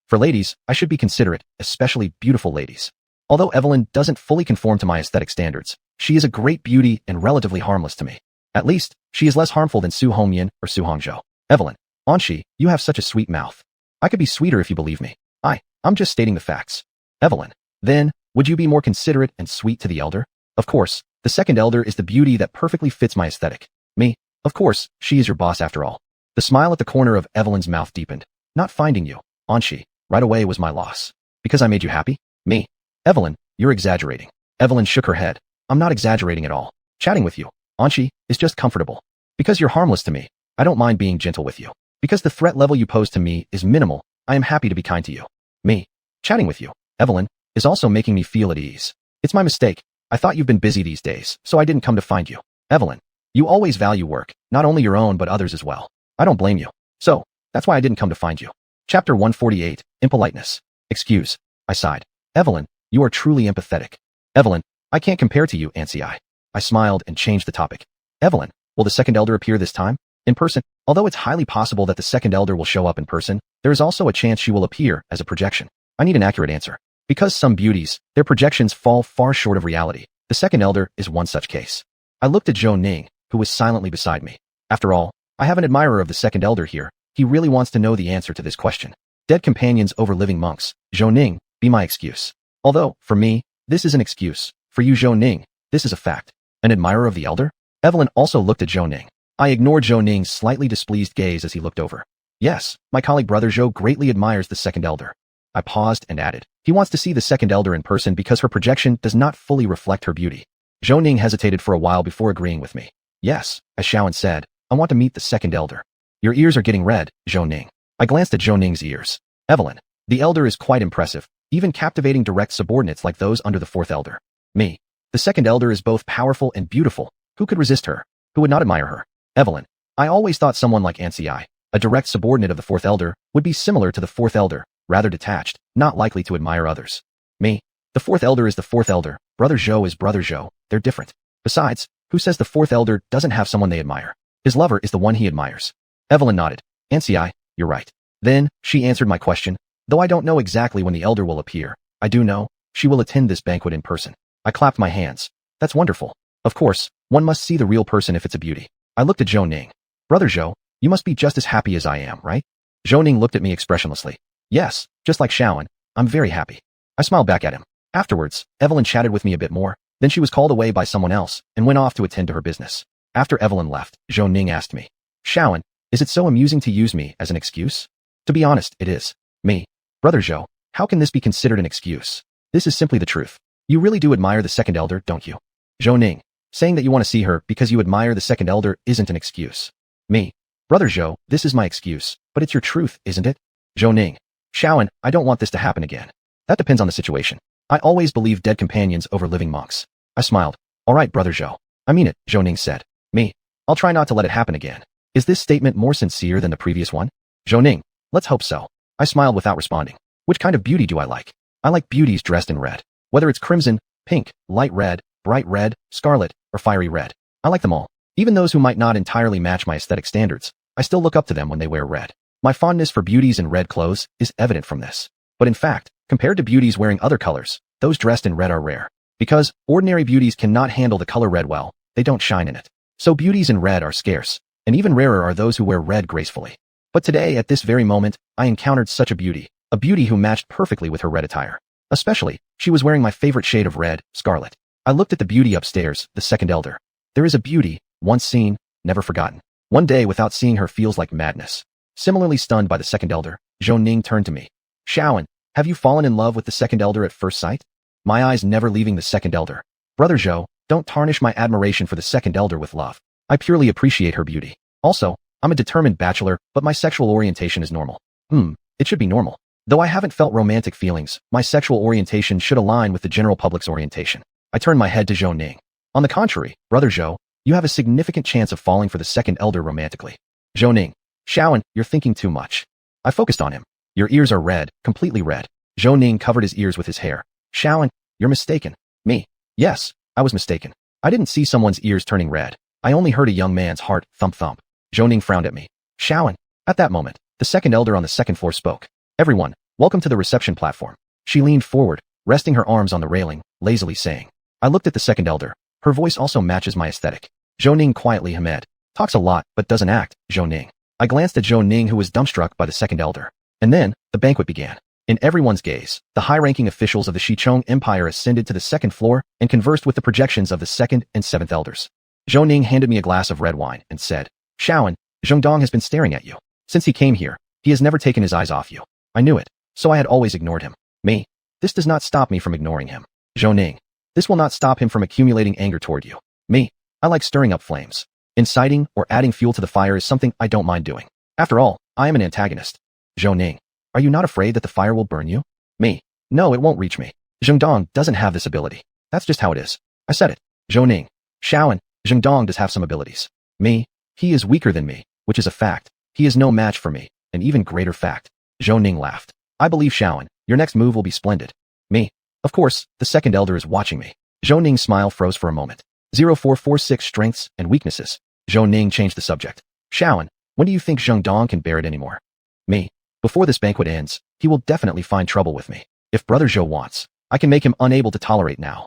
For ladies, I should be considerate, especially beautiful ladies. Although Evelyn doesn't fully conform to my aesthetic standards, she is a great beauty and relatively harmless to me. At least, she is less harmful than Su Hongyan or Su Hongzhou. Evelyn. Anqi, you have such a sweet mouth. I could be sweeter if you believe me. I'm just stating the facts. Evelyn. Then, would you be more considerate and sweet to the elder? Of course, the second elder is the beauty that perfectly fits my aesthetic. Me. Of course, she is your boss after all. The smile at the corner of Evelyn's mouth deepened. Not finding you, Anqi, right away was my loss. Because I made you happy? Me. Evelyn, you're exaggerating. Evelyn shook her head. I'm not exaggerating at all. Chatting with you, Anqi, is just comfortable. Because you're harmless to me, I don't mind being gentle with you. Because the threat level you pose to me is minimal, I am happy to be kind to you. Me. Chatting with you, Evelyn, is also making me feel at ease. It's my mistake. I thought you've been busy these days, so I didn't come to find you. Evelyn. You always value work, not only your own but others as well. I don't blame you. So, that's why I didn't come to find you. Chapter 148, Impoliteness. Excuse. I sighed. Evelyn, you are truly empathetic. Evelyn, I can't compare to you, Anqi. I smiled and changed the topic. Evelyn, will the second elder appear this time? In person? Although it's highly possible that the second elder will show up in person, there is also a chance she will appear as a projection. I need an accurate answer. Because some beauties, their projections fall far short of reality. The second elder is one such case. I looked at Zhou Ning, who was silently beside me. After all, I have an admirer of the second elder here. He really wants to know the answer to this question. Dead companions over living monks. Zhou Ning, be my excuse. Although, for me, this is an excuse. For you, Zhou Ning, this is a fact. An admirer of the elder? Evelyn also looked at Zhou Ning. I ignored Zhou Ning's slightly displeased gaze as he looked over. Yes, my colleague brother Zhou greatly admires the second elder. I paused and added. He wants to see the second elder in person because her projection does not fully reflect her beauty. Zhou Ning hesitated for a while before agreeing with me. Yes, as Xiaoan said, I want to meet the second elder. Your ears are getting red, Zhou Ning. I glanced at Zhou Ning's ears. Evelyn. The elder is quite impressive, even captivating direct subordinates like those under the fourth elder. Me. The second elder is both powerful and beautiful. Who could resist her? Who would not admire her? Evelyn. I always thought someone like Anqi, a direct subordinate of the fourth elder, would be similar to the fourth elder, rather detached, not likely to admire others. Me. The fourth elder is the fourth elder. Brother Zhou is brother Zhou. They're different. Besides, who says the fourth elder doesn't have someone they admire? His lover is the one he admires. Evelyn nodded. Anqi, you're right. Then, she answered my question. Though I don't know exactly when the elder will appear, I do know. She will attend this banquet in person. I clapped my hands. That's wonderful. Of course, one must see the real person if it's a beauty. I looked at Zhou Ning. Brother Zhou, you must be just as happy as I am, right? Zhou Ning looked at me expressionlessly. Yes, just like Shaoan, I'm very happy. I smiled back at him. Afterwards, Evelyn chatted with me a bit more, then she was called away by someone else and went off to attend to her business. After Evelyn left, Zhou Ning asked me, Shaoan, is it so amusing to use me as an excuse? To be honest, it is. Me. Brother Zhou, how can this be considered an excuse? This is simply the truth. You really do admire the second elder, don't you? Zhou Ning. Saying that you want to see her because you admire the second elder isn't an excuse. Me. Brother Zhou, this is my excuse, but it's your truth, isn't it? Zhou Ning. Shaoan, I don't want this to happen again. That depends on the situation. I always believe dead companions over living monks. I smiled. All right, Brother Zhou. I mean it, Zhou Ning said. Me. I'll try not to let it happen again. Is this statement more sincere than the previous one? Zhou Ning. Let's hope so. I smiled without responding. Which kind of beauty do I like? I like beauties dressed in red. Whether it's crimson, pink, light red, bright red, scarlet, or fiery red. I like them all. Even those who might not entirely match my aesthetic standards, I still look up to them when they wear red. My fondness for beauties in red clothes is evident from this. But in fact, compared to beauties wearing other colors, those dressed in red are rare. Because ordinary beauties cannot handle the color red well, they don't shine in it. So beauties in red are scarce, and even rarer are those who wear red gracefully. But today, at this very moment, I encountered such a beauty who matched perfectly with her red attire. Especially, she was wearing my favorite shade of red, scarlet. I looked at the beauty upstairs, the second elder. There is a beauty, once seen, never forgotten. One day without seeing her feels like madness. Similarly stunned by the second elder, Zhou Ning turned to me. Shaoan, have you fallen in love with the second elder at first sight? My eyes never leaving the second elder. Brother Zhou, don't tarnish my admiration for the second elder with love. I purely appreciate her beauty. Also, I'm a determined bachelor, but my sexual orientation is normal. It should be normal. Though I haven't felt romantic feelings, my sexual orientation should align with the general public's orientation. I turned my head to Zhou Ning. On the contrary, Brother Zhou, you have a significant chance of falling for the second elder romantically. Zhou Ning. Shaoan, you're thinking too much. I focused on him. Your ears are red, completely red. Zhou Ning covered his ears with his hair. Shaoan, you're mistaken. Me. Yes, I was mistaken. I didn't see someone's ears turning red. I only heard a young man's heart thump thump. Zhou Ning frowned at me. Shaoan. At that moment, the second elder on the second floor spoke. Everyone, welcome to the reception platform. She leaned forward, resting her arms on the railing, lazily saying. I looked at the second elder. Her voice also matches my aesthetic. Zhou Ning quietly hummed. Talks a lot, but doesn't act, Zhou Ning. I glanced at Zhou Ning who was dumbstruck by the second elder. And then, the banquet began. In everyone's gaze, the high-ranking officials of the Xichong Empire ascended to the second floor and conversed with the projections of the second and seventh elders. Zhou Ning handed me a glass of red wine and said, Shaoan, Zhongdong has been staring at you. Since he came here, he has never taken his eyes off you. I knew it, so I had always ignored him. Me. This does not stop me from ignoring him. Zhou Ning. This will not stop him from accumulating anger toward you. Me. I like stirring up flames. Inciting or adding fuel to the fire is something I don't mind doing. After all, I am an antagonist. Zhou Ning. Are you not afraid that the fire will burn you? Me. No, it won't reach me. Zhongdong doesn't have this ability. That's just how it is. I said it. Zhou Ning. Shaoan, Zhongdong does have some abilities. Me. He is weaker than me, which is a fact. He is no match for me, an even greater fact. Zhou Ning laughed. I believe Shaoan, your next move will be splendid. Me. Of course, the second elder is watching me. Zhou Ning's smile froze for a moment. 0446 strengths and weaknesses. Zhou Ning changed the subject. Shaoan, when do you think Zhongdong can bear it anymore? Me. Before this banquet ends, he will definitely find trouble with me. If Brother Zhou wants, I can make him unable to tolerate now.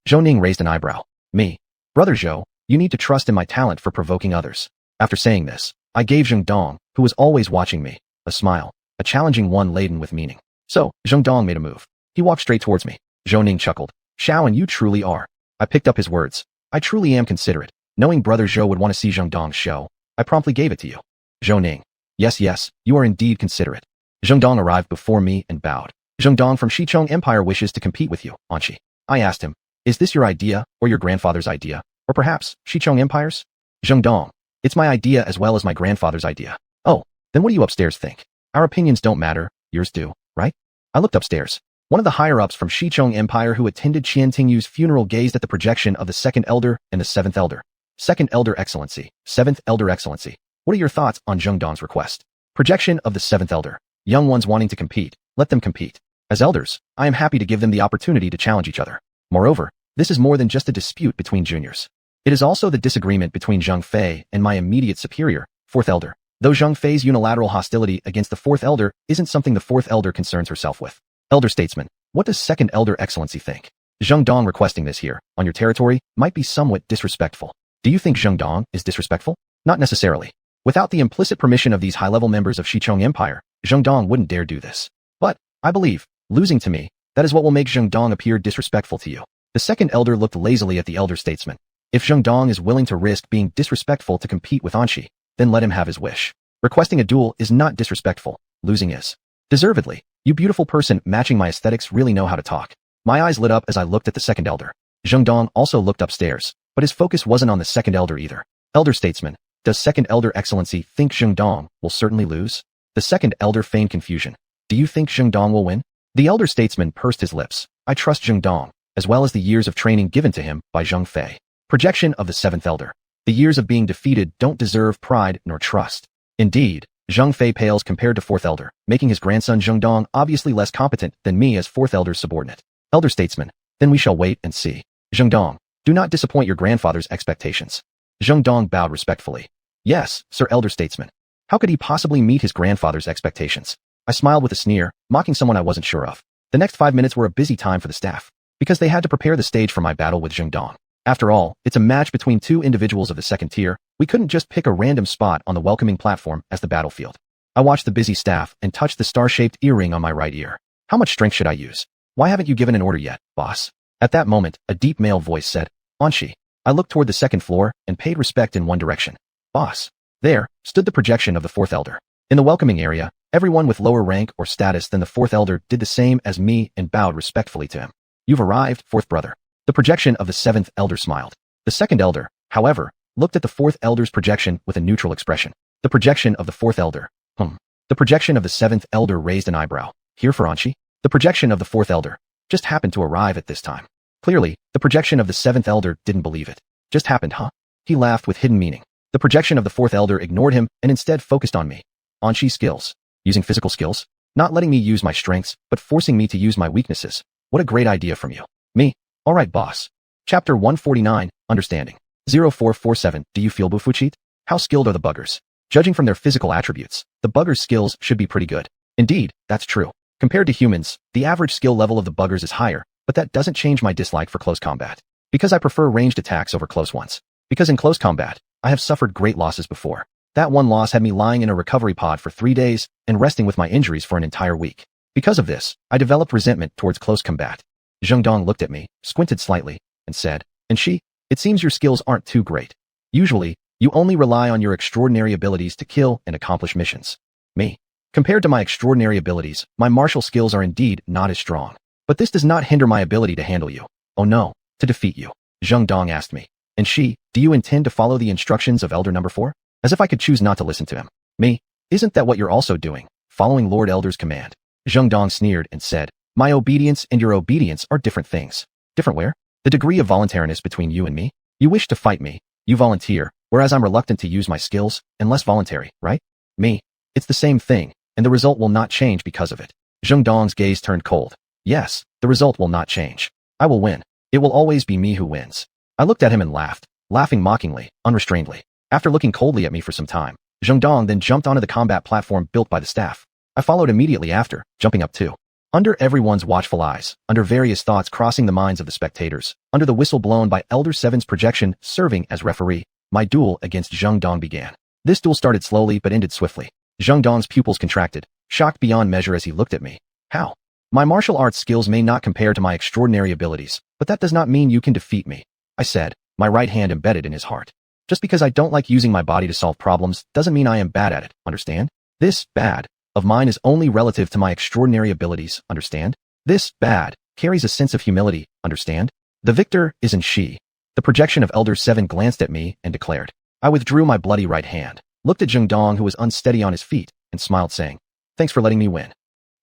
Zhou Ning raised an eyebrow. Me. Brother Zhou, you need to trust in my talent for provoking others. After saying this, I gave Zhongdong, who was always watching me, a smile, a challenging one laden with meaning. So, Zhongdong made a move. He walked straight towards me. Zhou Ning chuckled. Shaoan, you truly are. I picked up his words. I truly am considerate. Knowing Brother Zhou would want to see Zhongdong's show, I promptly gave it to you. Zhou Ning. Yes, you are indeed considerate. Zhongdong arrived before me and bowed. Zhongdong from Xichong Empire wishes to compete with you, Anqi. I asked him, is this your idea, or your grandfather's idea, or perhaps Xichong Empire's? Zhongdong. It's my idea as well as my grandfather's idea. Oh, then what do you upstairs think? Our opinions don't matter, yours do, right? I looked upstairs. One of the higher-ups from Xichong Empire who attended Qian Tingyu's funeral gazed at the projection of the second elder and the seventh elder. Second elder excellency, seventh elder excellency. What are your thoughts on Zhongdong's request? Projection of the seventh elder. Young ones wanting to compete, let them compete. As elders, I am happy to give them the opportunity to challenge each other. Moreover, this is more than just a dispute between juniors. It is also the disagreement between Zhang Fei and my immediate superior, fourth elder. Though Zhang Fei's unilateral hostility against the fourth elder isn't something the fourth elder concerns herself with. Elder statesman, What does Second Elder Excellency think? Zheng Dong requesting this here, on your territory, might be somewhat disrespectful. Do you think Zheng Dong is disrespectful? Not necessarily. Without the implicit permission of these high-level members of Shichong Empire, Zheng Dong wouldn't dare do this. But, I believe, losing to me, that is what will make Zheng Dong appear disrespectful to you. The second elder looked lazily at the elder statesman. If Zheng Dong is willing to risk being disrespectful to compete with Anshi, then let him have his wish. Requesting a duel is not disrespectful, losing is. Deservedly, you beautiful person matching my aesthetics really know how to talk. My eyes lit up as I looked at the second elder. Zheng Dong also looked upstairs, but his focus wasn't on the second elder either. Elder statesman, does Second Elder Excellency think Zheng Dong will certainly lose? The second elder feigned confusion. Do you think Zheng Dong will win? The elder statesman pursed his lips. I trust Zheng Dong, as well as the years of training given to him by Zheng Fei. Projection of the seventh elder. The years of being defeated don't deserve pride nor trust. Indeed, Zheng Fei pales compared to fourth elder, making his grandson Zheng Dong obviously less competent than me as fourth elder's subordinate. Elder statesman, then we shall wait and see. Zheng Dong, do not disappoint your grandfather's expectations. Zheng Dong bowed respectfully. Yes, Sir Elder Statesman. How could he possibly meet his grandfather's expectations? I smiled with a sneer, mocking someone I wasn't sure of. The next 5 minutes were a busy time for the staff, because they had to prepare the stage for my battle with Zheng Dong. After all, it's a match between two individuals of the second tier. We couldn't just pick a random spot on the welcoming platform as the battlefield. I watched the busy staff and touched the star-shaped earring on my right ear. How much strength should I use? Why haven't you given an order yet, boss? At that moment, a deep male voice said, Anshi. I looked toward the second floor and paid respect in one direction. Boss. There stood the projection of the fourth elder. In the welcoming area, everyone with lower rank or status than the fourth elder did the same as me and bowed respectfully to him. You've arrived, fourth brother. The projection of the seventh elder smiled. The second elder, however, looked at the fourth elder's projection with a neutral expression. The projection of the fourth elder. The projection of the seventh elder raised an eyebrow. Here for Anshi? The projection of the fourth elder just happened to arrive at this time. Clearly, the projection of the seventh elder didn't believe it. Just happened, huh? He laughed with hidden meaning. The projection of the fourth elder ignored him and instead focused on me. Anshi's skills. Using physical skills? Not letting me use my strengths, but forcing me to use my weaknesses. What a great idea from you. Me? Alright, boss. Chapter 149, Understanding. 0447, do you feel Bufuchit? How skilled are the buggers? Judging from their physical attributes, the buggers' skills should be pretty good. Indeed, that's true. Compared to humans, the average skill level of the buggers is higher, but that doesn't change my dislike for close combat. Because I prefer ranged attacks over close ones. Because in close combat, I have suffered great losses before. That one loss had me lying in a recovery pod for 3 days and resting with my injuries for an entire week. Because of this, I developed resentment towards close combat. Zheng Dong looked at me, squinted slightly, and said, Anshi, it seems your skills aren't too great. Usually, you only rely on your extraordinary abilities to kill and accomplish missions. Me. Compared to my extraordinary abilities, my martial skills are indeed not as strong. But this does not hinder my ability to handle you. Oh no, to defeat you. Zheng Dong asked me. Anshi, do you intend to follow the instructions of Elder Number 4? As if I could choose not to listen to him. Me. Isn't that what you're also doing? Following Lord Elder's command. Zheng Dong sneered and said, My obedience and your obedience are different things. Different where? The degree of voluntariness between you and me? You wish to fight me. You volunteer, whereas I'm reluctant to use my skills, and less voluntary, right? Me. It's the same thing, and the result will not change because of it. Zheng Dong's gaze turned cold. Yes, the result will not change. I will win. It will always be me who wins. I looked at him and laughed, laughing mockingly, unrestrainedly. After looking coldly at me for some time, Zheng Dong then jumped onto the combat platform built by the staff. I followed immediately after, jumping up too. Under everyone's watchful eyes, under various thoughts crossing the minds of the spectators, under the whistle blown by Elder Seven's projection serving as referee, my duel against Zheng Dong began. This duel started slowly but ended swiftly. Zheng Dong's pupils contracted, shocked beyond measure as he looked at me. How? My martial arts skills may not compare to my extraordinary abilities, but that does not mean you can defeat me, I said, my right hand embedded in his heart. Just because I don't like using my body to solve problems doesn't mean I am bad at it, understand? This bad of mine is only relative to my extraordinary abilities, understand? This bad carries a sense of humility, understand? The victor isn't she. The projection of Elder Seven glanced at me and declared. I withdrew my bloody right hand, looked at Zheng Dong who was unsteady on his feet, and smiled saying, Thanks for letting me win.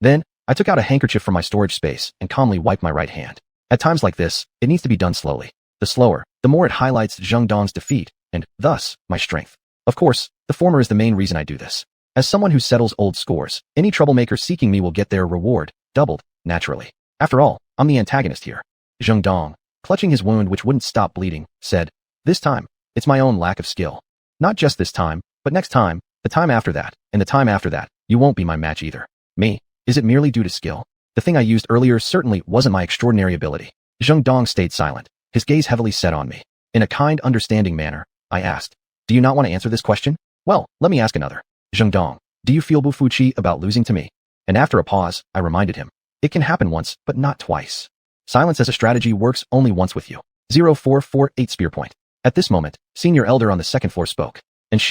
Then, I took out a handkerchief from my storage space and calmly wiped my right hand. At times like this, it needs to be done slowly. The slower, the more it highlights Zheng Dong's defeat, and, thus, my strength. Of course, the former is the main reason I do this. As someone who settles old scores, any troublemaker seeking me will get their reward, doubled, naturally. After all, I'm the antagonist here. Zheng Dong, clutching his wound which wouldn't stop bleeding, said, This time, it's my own lack of skill. Not just this time, but next time, the time after that, and the time after that, you won't be my match either. Me? Is it merely due to skill? The thing I used earlier certainly wasn't my extraordinary ability. Zheng Dong stayed silent, his gaze heavily set on me. In a kind, understanding manner, I asked, "Do you not want to answer this question? Well, let me ask another. Zheng Dong, do you feel Bufuqi about losing to me?" And after a pause, I reminded him, "It can happen once, but not twice. Silence as a strategy works only once with you." 0448 Spear Point. At this moment, Senior Elder on the second floor spoke. "And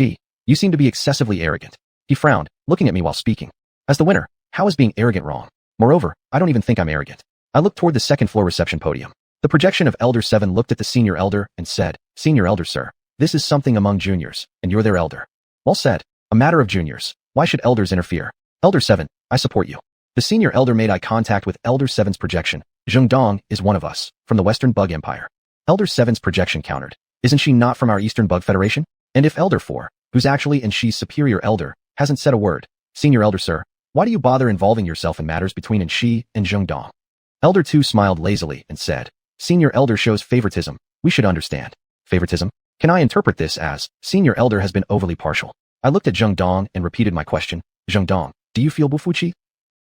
you seem to be excessively arrogant." He frowned, looking at me while speaking. "As the winner, how is being arrogant wrong? Moreover, I don't even think I'm arrogant." I looked toward the second floor reception podium. The projection of Elder 7 looked at the Senior Elder and said, "Senior Elder, sir, this is something among juniors, and you're their elder." Well said. A matter of juniors. Why should elders interfere? Elder 7, I support you. The Senior Elder made eye contact with Elder 7's projection. Zheng Dong is one of us, from the Western Bug Empire. Elder 7's projection countered. Isn't she not from our Eastern Bug Federation? And if Elder 4, who's actually and she's superior elder, hasn't said a word, Senior Elder, sir, why do you bother involving yourself in matters between she and Zheng Dong? Elder 2 smiled lazily and said, "Senior Elder shows favoritism. We should understand." Favoritism? Can I interpret this as, Senior Elder has been overly partial? I looked at Zheng Dong and repeated my question. "Zheng Dong, do you feel Bufuqi?"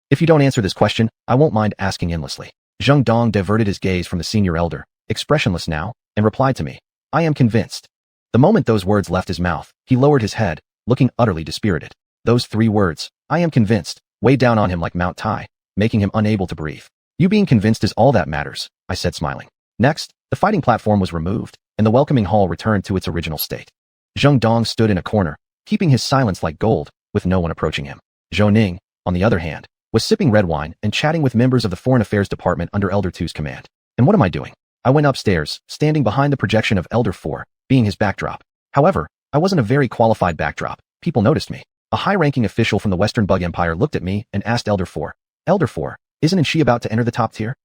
"If you don't answer this question, I won't mind asking endlessly." Zheng Dong diverted his gaze from the Senior Elder, expressionless now, and replied to me, "I am convinced." The moment those words left his mouth, he lowered his head, looking utterly dispirited. Those 3 words, "I am convinced," weighed down on him like Mount Tai, making him unable to breathe. "You being convinced is all that matters," I said smiling. Next, the fighting platform was removed, and the welcoming hall returned to its original state. Zheng Dong stood in a corner, keeping his silence like gold, with no one approaching him. Zhou Ning, on the other hand, was sipping red wine and chatting with members of the Foreign Affairs Department under Elder 2's command. And what am I doing? I went upstairs, standing behind the projection of Elder 4, being his backdrop. However, I wasn't a very qualified backdrop. People noticed me. A high-ranking official from the Western Bug Empire looked at me and asked Elder 4, "Elder 4, isn't she about to enter the top tier?"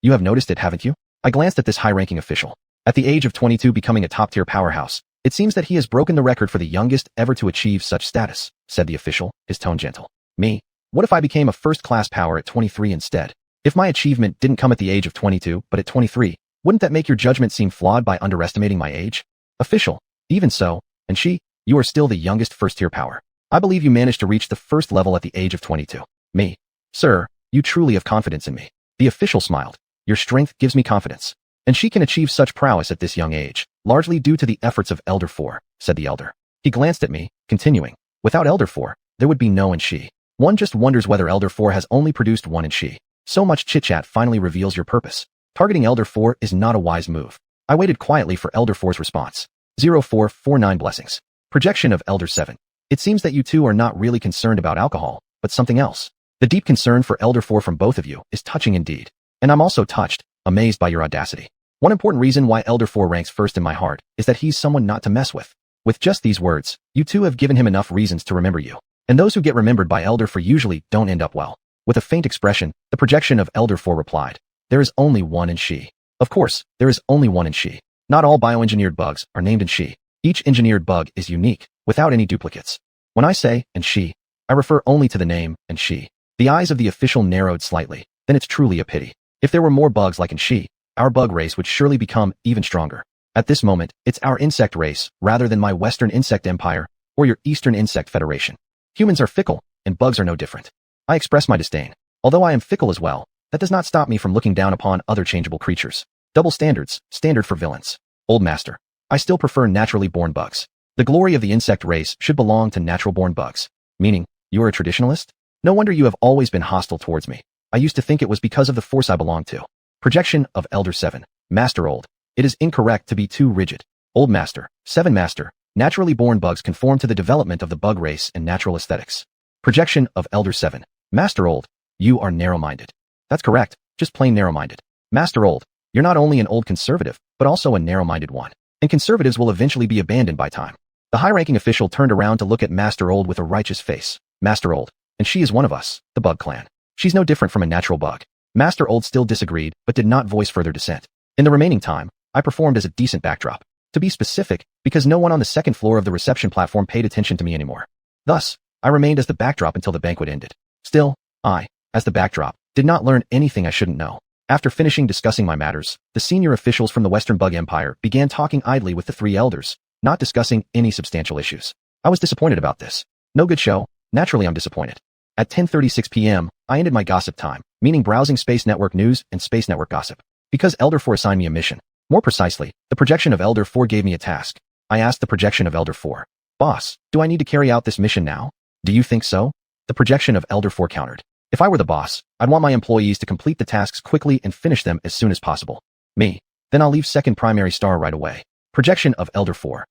"You have noticed it, haven't you?" I glanced at this high-ranking official. At the age of 22 becoming a top-tier powerhouse, it seems that he has broken the record for the youngest ever to achieve such status, said the official, his tone gentle. "Me? What if I became a first-class power at 23 instead? If my achievement didn't come at the age of 22, but at 23, wouldn't that make your judgment seem flawed by underestimating my age?" "Official, even so, and you are still the youngest first-tier power. I believe you managed to reach the first level at the age of 22. "Me? Sir, you truly have confidence in me." The official smiled. "Your strength gives me confidence. And she can achieve such prowess at this young age, largely due to the efforts of Elder 4, said the elder. He glanced at me, continuing, "Without Elder 4, there would be no and she. One just wonders whether Elder 4 has only produced one and she. So much chit-chat finally reveals your purpose. Targeting Elder 4 is not a wise move." I waited quietly for Elder 4's response. 0449 Blessings. Projection of Elder 7. "It seems that you two are not really concerned about alcohol, but something else. The deep concern for Elder 4 from both of you is touching indeed. And I'm also touched, amazed by your audacity. One important reason why Elder 4 ranks first in my heart is that he's someone not to mess with." With just these words, you two have given him enough reasons to remember you. And those who get remembered by Elder 4 usually don't end up well. With a faint expression, the projection of Elder 4 replied, "There is only one and she." Of course, there is only one and she. Not all bioengineered bugs are named and she. Each engineered bug is unique, without any duplicates. When I say and she, I refer only to the name and she. The eyes of the official narrowed slightly. Then it's truly a pity. If there were more bugs like and she, our bug race would surely become even stronger. At this moment, it's our insect race rather than my Western Insect Empire or your Eastern Insect Federation. Humans are fickle, and bugs are no different. I express my disdain. Although I am fickle as well, that does not stop me from looking down upon other changeable creatures. Double standards, standard for villains. Old master. I still prefer naturally born bugs. The glory of the insect race should belong to natural-born bugs. Meaning, you are a traditionalist? No wonder you have always been hostile towards me. I used to think it was because of the force I belonged to. Projection of Elder 7. Master Old. It is incorrect to be too rigid. Old Master. 7 Master. Naturally born bugs conform to the development of the bug race and natural aesthetics. Projection of Elder 7. Master Old. You are narrow-minded. That's correct, just plain narrow-minded. Master Old. You're not only an old conservative, but also a narrow-minded one. And conservatives will eventually be abandoned by time. The high-ranking official turned around to look at Master Old with a righteous face. Master Old. And she is one of us, the bug clan. She's no different from a natural bug. Master Old still disagreed, but did not voice further dissent. In the remaining time, I performed as a decent backdrop. To be specific, because no one on the second floor of the reception platform paid attention to me anymore. Thus, I remained as the backdrop until the banquet ended. Still, I, as the backdrop, did not learn anything I shouldn't know. After finishing discussing my matters, the senior officials from the Western Bug Empire began talking idly with the 3 elders, not discussing any substantial issues. I was disappointed about this. No good show. Naturally, I'm disappointed. At 10:36 p.m., I ended my gossip time, meaning browsing Space Network news and Space Network gossip. Because Elder 4 assigned me a mission. More precisely, the projection of Elder 4 gave me a task. I asked the projection of Elder 4. Boss, do I need to carry out this mission now? Do you think so? The projection of Elder 4 countered. If I were the boss, I'd want my employees to complete the tasks quickly and finish them as soon as possible. Me. Then I'll leave second primary star right away. Projection of Elder 4.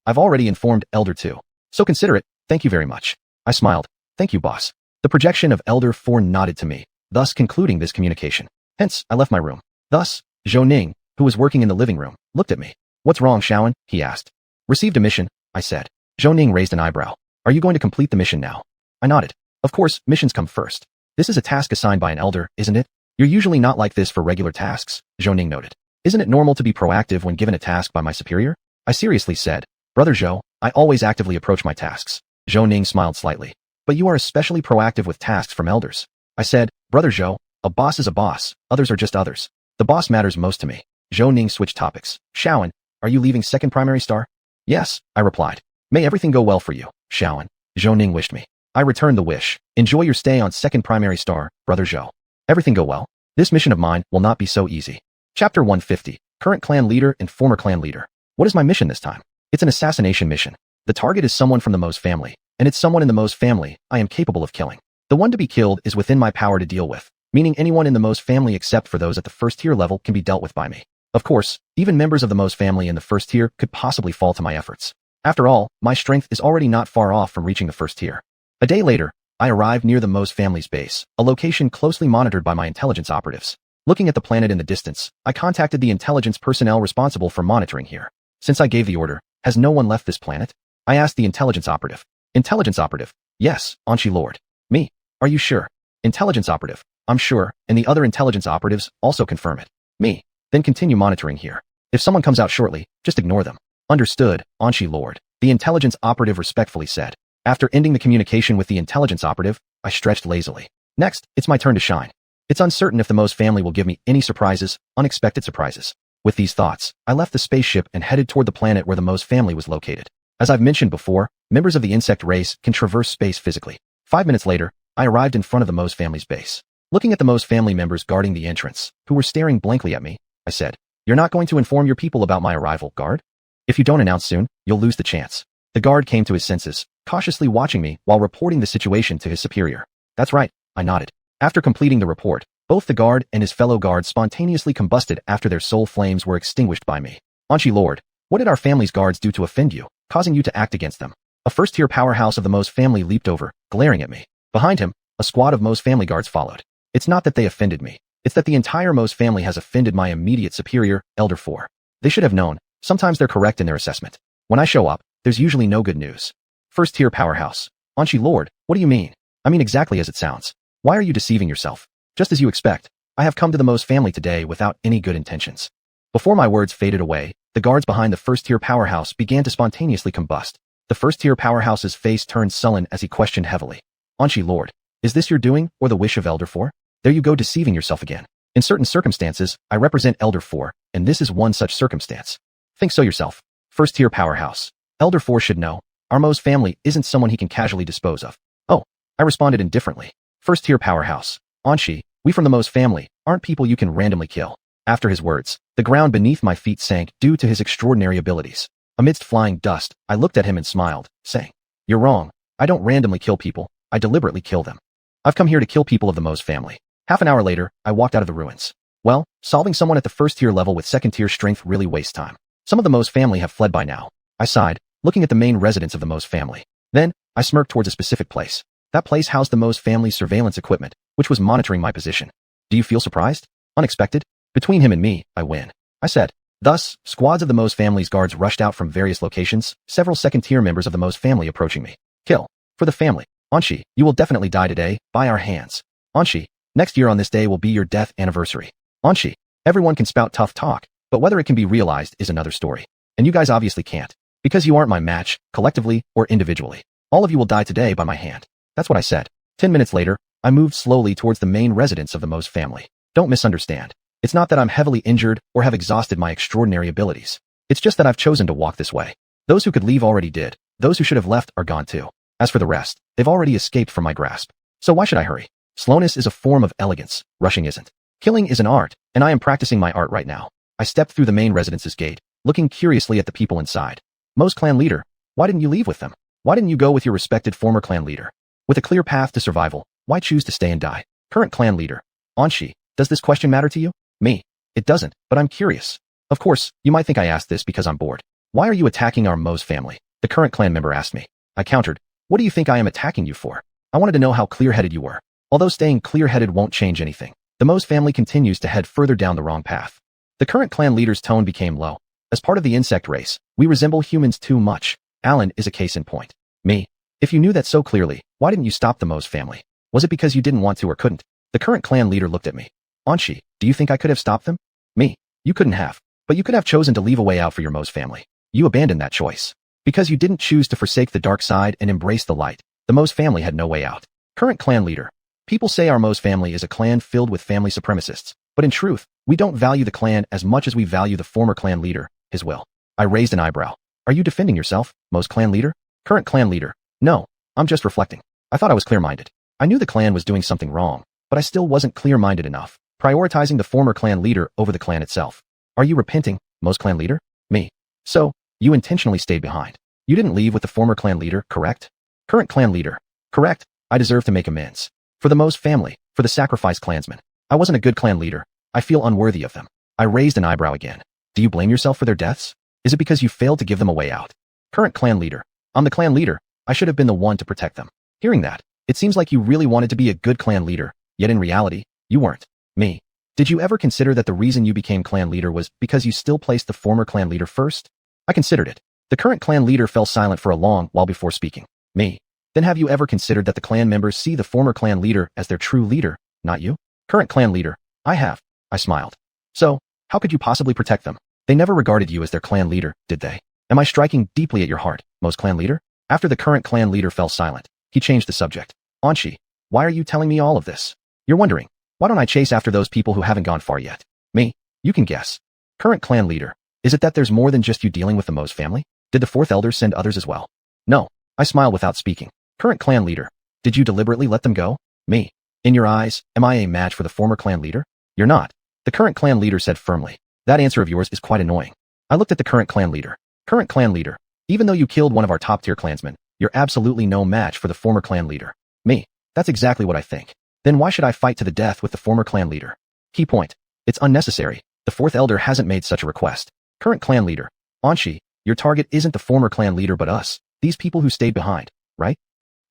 I've already informed Elder 2. So consider it, thank you very much. I smiled. Thank you, boss. The projection of Elder 4 nodded to me, thus concluding this communication. Hence, I left my room. Thus, Zhou Ning, who was working in the living room, looked at me. What's wrong, Shaoan? He asked. Received a mission, I said. Zhou Ning raised an eyebrow. Are you going to complete the mission now? I nodded. Of course, missions come first. This is a task assigned by an elder, isn't it? You're usually not like this for regular tasks, Zhou Ning noted. Isn't it normal to be proactive when given a task by my superior? I seriously said. Brother Zhou, I always actively approach my tasks. Zhou Ning smiled slightly. But you are especially proactive with tasks from elders. I said, Brother Zhou, a boss is a boss, others are just others. The boss matters most to me. Zhou Ning switched topics. Shaoan, are you leaving second primary star? Yes, I replied. May everything go well for you, Shaoan. Zhou Ning wished me. I returned the wish. Enjoy your stay on second primary star, Brother Zhou. Everything go well? This mission of mine will not be so easy. Chapter 150. Current clan leader and former clan leader. What is my mission this time? It's an assassination mission. The target is someone from the Mo's family, and it's someone in the Mo's family I am capable of killing. The one to be killed is within my power to deal with, meaning anyone in the Mo's family except for those at the first tier level can be dealt with by me. Of course, even members of the Mo's family in the first tier could possibly fall to my efforts. After all, my strength is already not far off from reaching the first tier. A day later, I arrived near the Mo's family's base, a location closely monitored by my intelligence operatives. Looking at the planet in the distance, I contacted the intelligence personnel responsible for monitoring here. Since I gave the order, has no one left this planet? I asked the intelligence operative. Intelligence operative. Yes, Anshi Lord. Me. Are you sure? Intelligence operative. I'm sure, and the other intelligence operatives also confirm it. Me. Then continue monitoring here. If someone comes out shortly, just ignore them. Understood, Anshi Lord. The intelligence operative respectfully said. After ending the communication with the intelligence operative, I stretched lazily. Next, it's my turn to shine. It's uncertain if the Mo's family will give me any surprises, unexpected surprises. With these thoughts, I left the spaceship and headed toward the planet where the Mo's family was located. As I've mentioned before, members of the insect race can traverse space physically. 5 minutes later, I arrived in front of the Mo's family's base. Looking at the Mo's family members guarding the entrance, who were staring blankly at me, I said, You're not going to inform your people about my arrival, guard? If you don't announce soon, you'll lose the chance. The guard came to his senses, cautiously watching me while reporting the situation to his superior. That's right, I nodded. After completing the report, both the guard and his fellow guards spontaneously combusted after their soul flames were extinguished by me. Anshi Lord, what did our family's guards do to offend you, causing you to act against them? A first-tier powerhouse of the Mo's family leaped over, glaring at me. Behind him, a squad of Mo's family guards followed. It's not that they offended me. It's that the entire Mo's family has offended my immediate superior, Elder 4. They should have known. Sometimes they're correct in their assessment. When I show up, there's usually no good news. First-tier powerhouse. Anshi Lord, what do you mean? I mean exactly as it sounds. Why are you deceiving yourself? Just as you expect, I have come to the Mo's family today without any good intentions. Before my words faded away, the guards behind the first-tier powerhouse began to spontaneously combust. The first-tier powerhouse's face turned sullen as he questioned heavily. Anshi Lord, is this your doing or the wish of Elder 4? There you go deceiving yourself again. In certain circumstances, I represent Elder 4, and this is one such circumstance. Think so yourself. First-tier powerhouse. Elder 4 should know. Our Mo's family isn't someone he can casually dispose of. Oh, I responded indifferently. First-tier powerhouse. Anshi, we from the Mo's family aren't people you can randomly kill. After his words, the ground beneath my feet sank due to his extraordinary abilities. Amidst flying dust, I looked at him and smiled, saying, You're wrong. I don't randomly kill people. I deliberately kill them. I've come here to kill people of the Mo's family. Half an hour later, I walked out of the ruins. Well, solving someone at the first-tier level with second-tier strength really wastes time. Some of the Mo's family have fled by now. I sighed, looking at the main residence of the Mo's family. Then, I smirked towards a specific place. That place housed the Mo's family's surveillance equipment, which was monitoring my position. Do you feel surprised? Unexpected? Between him and me, I win. I said. Thus, squads of the Mo's family's guards rushed out from various locations, several second-tier members of the Mo's family approaching me. Kill. For the family. Anshi, you will definitely die today, by our hands. Anshi, next year on this day will be your death anniversary. Anshi, everyone can spout tough talk, but whether it can be realized is another story. And you guys obviously can't. Because you aren't my match, collectively or individually. All of you will die today by my hand. That's what I said. 10 minutes later, I moved slowly towards the main residence of the Mo's family. Don't misunderstand. It's not that I'm heavily injured or have exhausted my extraordinary abilities. It's just that I've chosen to walk this way. Those who could leave already did. Those who should have left are gone too. As for the rest, they've already escaped from my grasp. So why should I hurry? Slowness is a form of elegance. Rushing isn't. Killing is an art, and I am practicing my art right now. I stepped through the main residence's gate, looking curiously at the people inside. Most clan leader, why didn't you leave with them? Why didn't you go with your respected former clan leader? With a clear path to survival, why choose to stay and die? Current clan leader, Anshi, does this question matter to you? Me. It doesn't, but I'm curious. Of course, you might think I asked this because I'm bored. Why are you attacking our Mo's family? The current clan member asked me. I countered, what do you think I am attacking you for? I wanted to know how clear-headed you were. Although staying clear-headed won't change anything, the Mo's family continues to head further down the wrong path. The current clan leader's tone became low. As part of the insect race, we resemble humans too much. Alan is a case in point. Me. If you knew that so clearly, why didn't you stop the Mo's family? Was it because you didn't want to or couldn't? The current clan leader looked at me. Anshi, do you think I could have stopped them? Me. You couldn't have. But you could have chosen to leave a way out for your Mo's family. You abandoned that choice. Because you didn't choose to forsake the dark side and embrace the light, the Mo's family had no way out. Current clan leader. People say our Mo's family is a clan filled with family supremacists, but in truth, we don't value the clan as much as we value the former clan leader, his will. I raised an eyebrow. Are you defending yourself, Mo's clan leader? Current clan leader. No, I'm just reflecting. I thought I was clear-minded. I knew the clan was doing something wrong, but I still wasn't clear-minded enough, prioritizing the former clan leader over the clan itself. Are you repenting, Mo's clan leader? Me. So, you intentionally stayed behind. You didn't leave with the former clan leader, correct? Current clan leader. Correct. I deserve to make amends. For the Mo's family, for the sacrificed clansmen. I wasn't a good clan leader. I feel unworthy of them. I raised an eyebrow again. Do you blame yourself for their deaths? Is it because you failed to give them a way out? Current clan leader. I'm the clan leader. I should have been the one to protect them. Hearing that, it seems like you really wanted to be a good clan leader, yet in reality, you weren't. Me. Did you ever consider that the reason you became clan leader was because you still placed the former clan leader first? I considered it. The current clan leader fell silent for a long while before speaking. Me. Then have you ever considered that the clan members see the former clan leader as their true leader, not you? Current clan leader. I have. I smiled. So, how could you possibly protect them? They never regarded you as their clan leader, did they? Am I striking deeply at your heart, Mo's clan leader? After the current clan leader fell silent, he changed the subject. Anshi, why are you telling me all of this? You're wondering, why don't I chase after those people who haven't gone far yet? Me. You can guess. Current clan leader. Is it that there's more than just you dealing with the Mo's family? Did the fourth elder send others as well? No. I smiled without speaking. Current clan leader. Did you deliberately let them go? Me. In your eyes, am I a match for the former clan leader? You're not. The current clan leader said firmly. That answer of yours is quite annoying. I looked at the current clan leader. Current clan leader. Even though you killed one of our top-tier clansmen, you're absolutely no match for the former clan leader. Me. That's exactly what I think. Then why should I fight to the death with the former clan leader? Key point. It's unnecessary. The fourth elder hasn't made such a request. Current clan leader. Anshi, your target isn't the former clan leader but us. These people who stayed behind, right?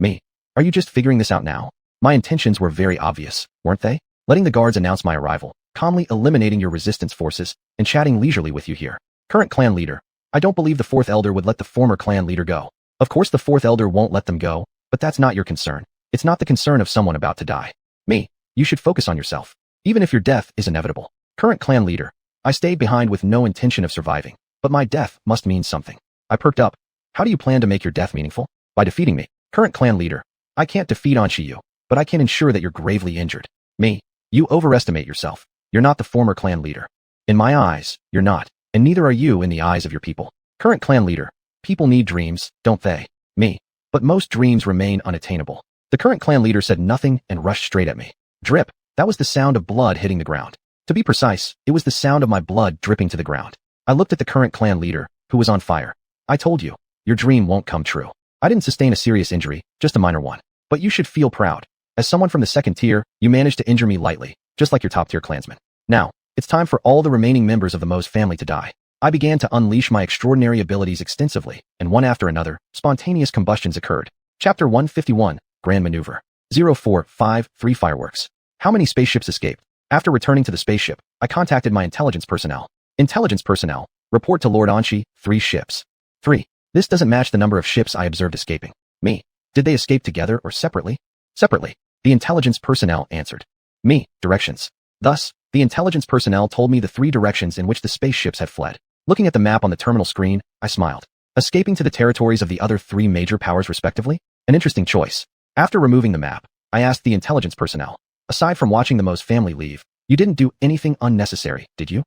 Me. Are you just figuring this out now? My intentions were very obvious, weren't they? Letting the guards announce my arrival, calmly eliminating your resistance forces, and chatting leisurely with you here. Current clan leader. I don't believe the fourth elder would let the former clan leader go. Of course the fourth elder won't let them go, but that's not your concern. It's not the concern of someone about to die. Me. You should focus on yourself. Even if your death is inevitable. Current clan leader. I stayed behind with no intention of surviving, but my death must mean something. I perked up. How do you plan to make your death meaningful? By defeating me. Current clan leader. I can't defeat Anshi, but I can ensure that you're gravely injured. Me. You overestimate yourself. You're not the former clan leader. In my eyes, you're not, and neither are you in the eyes of your people. Current clan leader. People need dreams, don't they? Me. But most dreams remain unattainable. The current clan leader said nothing and rushed straight at me. Drip. That was the sound of blood hitting the ground. To be precise, it was the sound of my blood dripping to the ground. I looked at the current clan leader, who was on fire. I told you, your dream won't come true. I didn't sustain a serious injury, just a minor one. But you should feel proud. As someone from the second tier, you managed to injure me lightly, just like your top-tier clansmen. Now, it's time for all the remaining members of the Mo's family to die. I began to unleash my extraordinary abilities extensively, and one after another, spontaneous combustions occurred. Chapter 151, Grand Maneuver. 0453 Fireworks. How many spaceships escaped? After returning to the spaceship, I contacted my intelligence personnel. Intelligence personnel, report to Lord Anshi, 3 ships. 3. This doesn't match the number of ships I observed escaping. Me. Did they escape together or separately? Separately. The intelligence personnel answered. Me. Directions. Thus, the intelligence personnel told me the 3 directions in which the spaceships had fled. Looking at the map on the terminal screen, I smiled. Escaping to the territories of the other 3 major powers respectively? An interesting choice. After removing the map, I asked the intelligence personnel. Aside from watching the Mo's family leave, you didn't do anything unnecessary, did you?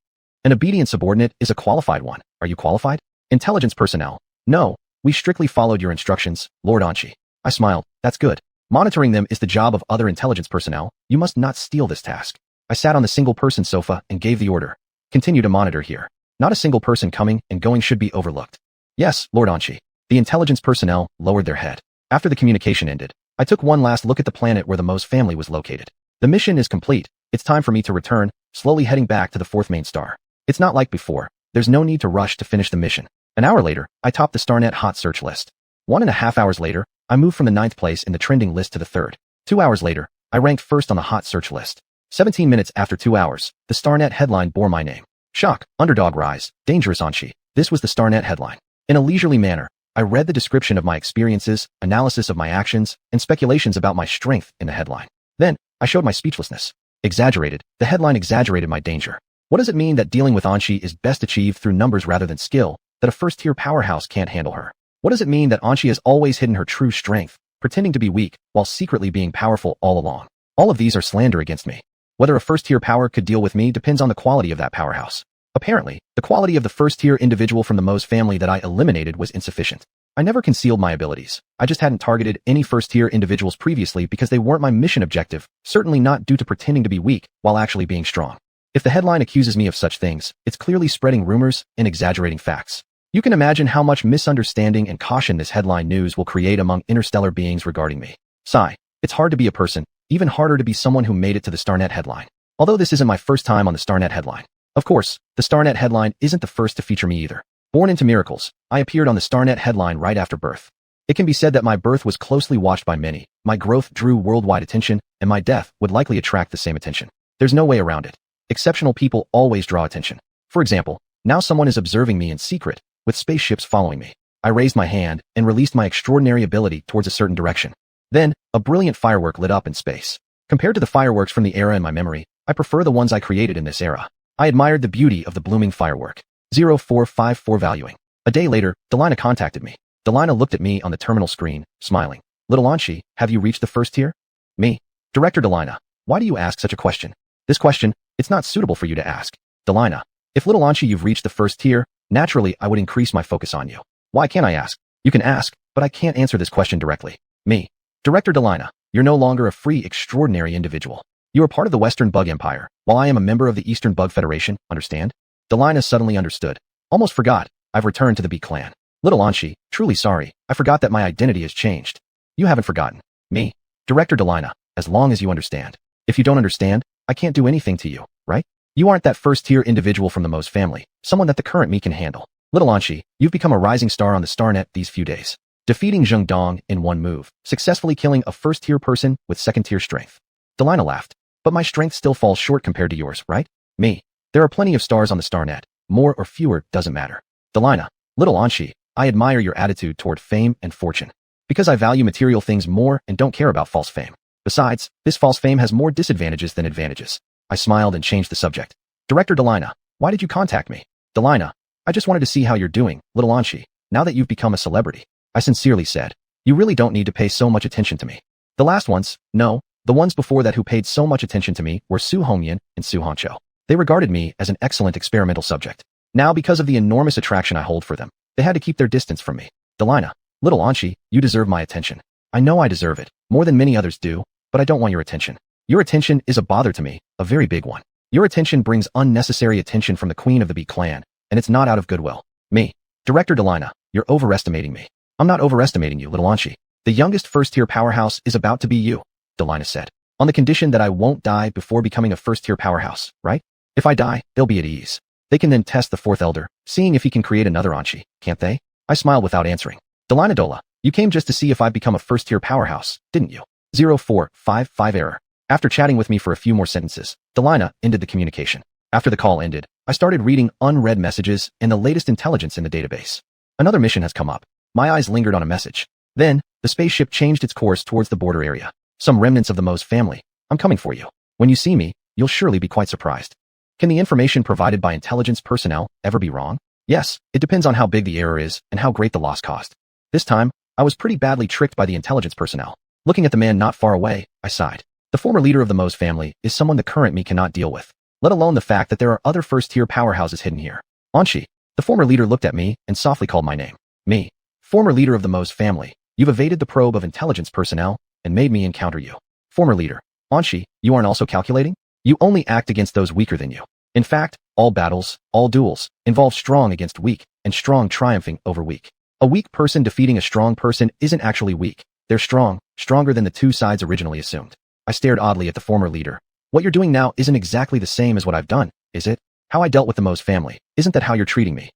An obedient subordinate is a qualified one. Are you qualified? Intelligence personnel. No, we strictly followed your instructions, Lord Anshi. I smiled. That's good. Monitoring them is the job of other intelligence personnel. You must not steal this task. I sat on the single-person sofa and gave the order. Continue to monitor here. Not a single person coming and going should be overlooked. Yes, Lord Anchi. The intelligence personnel lowered their head. After the communication ended, I took one last look at the planet where the Mose family was located. The mission is complete. It's time for me to return, slowly heading back to the fourth main star. It's not like before. There's no need to rush to finish the mission. An hour later, I topped the StarNet hot search list. 1.5 hours later, I moved from the 9th place in the trending list to the 3rd. 2 hours later, I ranked first on the hot search list. 17 minutes after 2 hours, the StarNet headline bore my name. Shock, underdog rise, dangerous Anchi. This was the StarNet headline. In a leisurely manner, I read the description of my experiences, analysis of my actions, and speculations about my strength in the headline. Then, I showed my speechlessness. Exaggerated. The headline exaggerated my danger. What does it mean that dealing with Anchi is best achieved through numbers rather than skill, that a first-tier powerhouse can't handle her? What does it mean that Anchi has always hidden her true strength, pretending to be weak, while secretly being powerful all along? All of these are slander against me. Whether a first-tier power could deal with me depends on the quality of that powerhouse. Apparently, the quality of the first-tier individual from the Mose family that I eliminated was insufficient. I never concealed my abilities. I just hadn't targeted any first-tier individuals previously because they weren't my mission objective, certainly not due to pretending to be weak while actually being strong. If the headline accuses me of such things, it's clearly spreading rumors and exaggerating facts. You can imagine how much misunderstanding and caution this headline news will create among interstellar beings regarding me. Sigh. It's hard to be a person, even harder to be someone who made it to the StarNet headline. Although this isn't my first time on the StarNet headline. Of course, the StarNet headline isn't the first to feature me either. Born into miracles, I appeared on the StarNet headline right after birth. It can be said that my birth was closely watched by many, my growth drew worldwide attention, and my death would likely attract the same attention. There's no way around it. Exceptional people always draw attention. For example, now someone is observing me in secret, with spaceships following me. I raised my hand and released my extraordinary ability towards a certain direction. Then, a brilliant firework lit up in space. Compared to the fireworks from the era in my memory, I prefer the ones I created in this era. I admired the beauty of the blooming firework. 0454 valuing. A day later, Delina contacted me. Delina looked at me on the terminal screen, smiling. Little Anchi, have you reached the first tier? Me. Director Delina, why do you ask such a question? This question, it's not suitable for you to ask. Delina, if Little Anchi you've reached the first tier, naturally I would increase my focus on you. Why can't I ask? You can ask, but I can't answer this question directly. Me. Director Delina, you're no longer a free, extraordinary individual. You are part of the Western Bug Empire, while I am a member of the Eastern Bug Federation, understand? Delina suddenly understood. Almost forgot, I've returned to the B clan. Little Anchi, truly sorry, I forgot that my identity has changed. You haven't forgotten. Me. Director Delina, as long as you understand. If you don't understand, I can't do anything to you, right? You aren't that first-tier individual from the Mose family, someone that the current me can handle. Little Anchi, you've become a rising star on the StarNet these few days. Defeating Zheng Dong in one move, successfully killing a first-tier person with second-tier strength. Delina laughed. But my strength still falls short compared to yours, right? Me. There are plenty of stars on the StarNet. More or fewer doesn't matter. Delina, Little Anchi, I admire your attitude toward fame and fortune. Because I value material things more and don't care about false fame. Besides, this false fame has more disadvantages than advantages. I smiled and changed the subject. Director Delina, why did you contact me? Delina, I just wanted to see how you're doing, Little Anchi, now that you've become a celebrity. I sincerely said. You really don't need to pay so much attention to me. The last ones, no. The ones before that who paid so much attention to me were Su Hongyan and Su Hancho. They regarded me as an excellent experimental subject. Now, because of the enormous attraction I hold for them, they had to keep their distance from me. Delina, Little Anchi, you deserve my attention. I know I deserve it, more than many others do, but I don't want your attention. Your attention is a bother to me, a very big one. Your attention brings unnecessary attention from the queen of the Bee clan, and it's not out of goodwill. Me. Director Delina, you're overestimating me. I'm not overestimating you, Little Anchi. The youngest first-tier powerhouse is about to be you. Delina said, on the condition that I won't die before becoming a first-tier powerhouse, right? If I die, they'll be at ease. They can then test the fourth elder, seeing if he can create another Anchi, can't they? I smiled without answering. Delina Dola, you came just to see if I'd become a first-tier powerhouse, didn't you? 0455 error. After chatting with me for a few more sentences, Delina ended the communication. After the call ended, I started reading unread messages and the latest intelligence in the database. Another mission has come up. My eyes lingered on a message. Then, the spaceship changed its course towards the border area. Some remnants of the Mose family. I'm coming for you. When you see me, you'll surely be quite surprised. Can the information provided by intelligence personnel ever be wrong? Yes, it depends on how big the error is and how great the loss cost. This time, I was pretty badly tricked by the intelligence personnel. Looking at the man not far away, I sighed. The former leader of the Mose family is someone the current me cannot deal with, let alone the fact that there are other first-tier powerhouses hidden here. Anchi. The former leader looked at me and softly called my name. Me. Former leader of the Mose family. You've evaded the probe of intelligence personnel, and made me encounter you. Former leader. Anshi, you aren't also calculating? You only act against those weaker than you. In fact, all battles, all duels, involve strong against weak, and strong triumphing over weak. A weak person defeating a strong person isn't actually weak. They're strong, stronger than the two sides originally assumed. I stared oddly at the former leader. What you're doing now isn't exactly the same as what I've done, is it? How I dealt with the Mo's family, isn't that how you're treating me?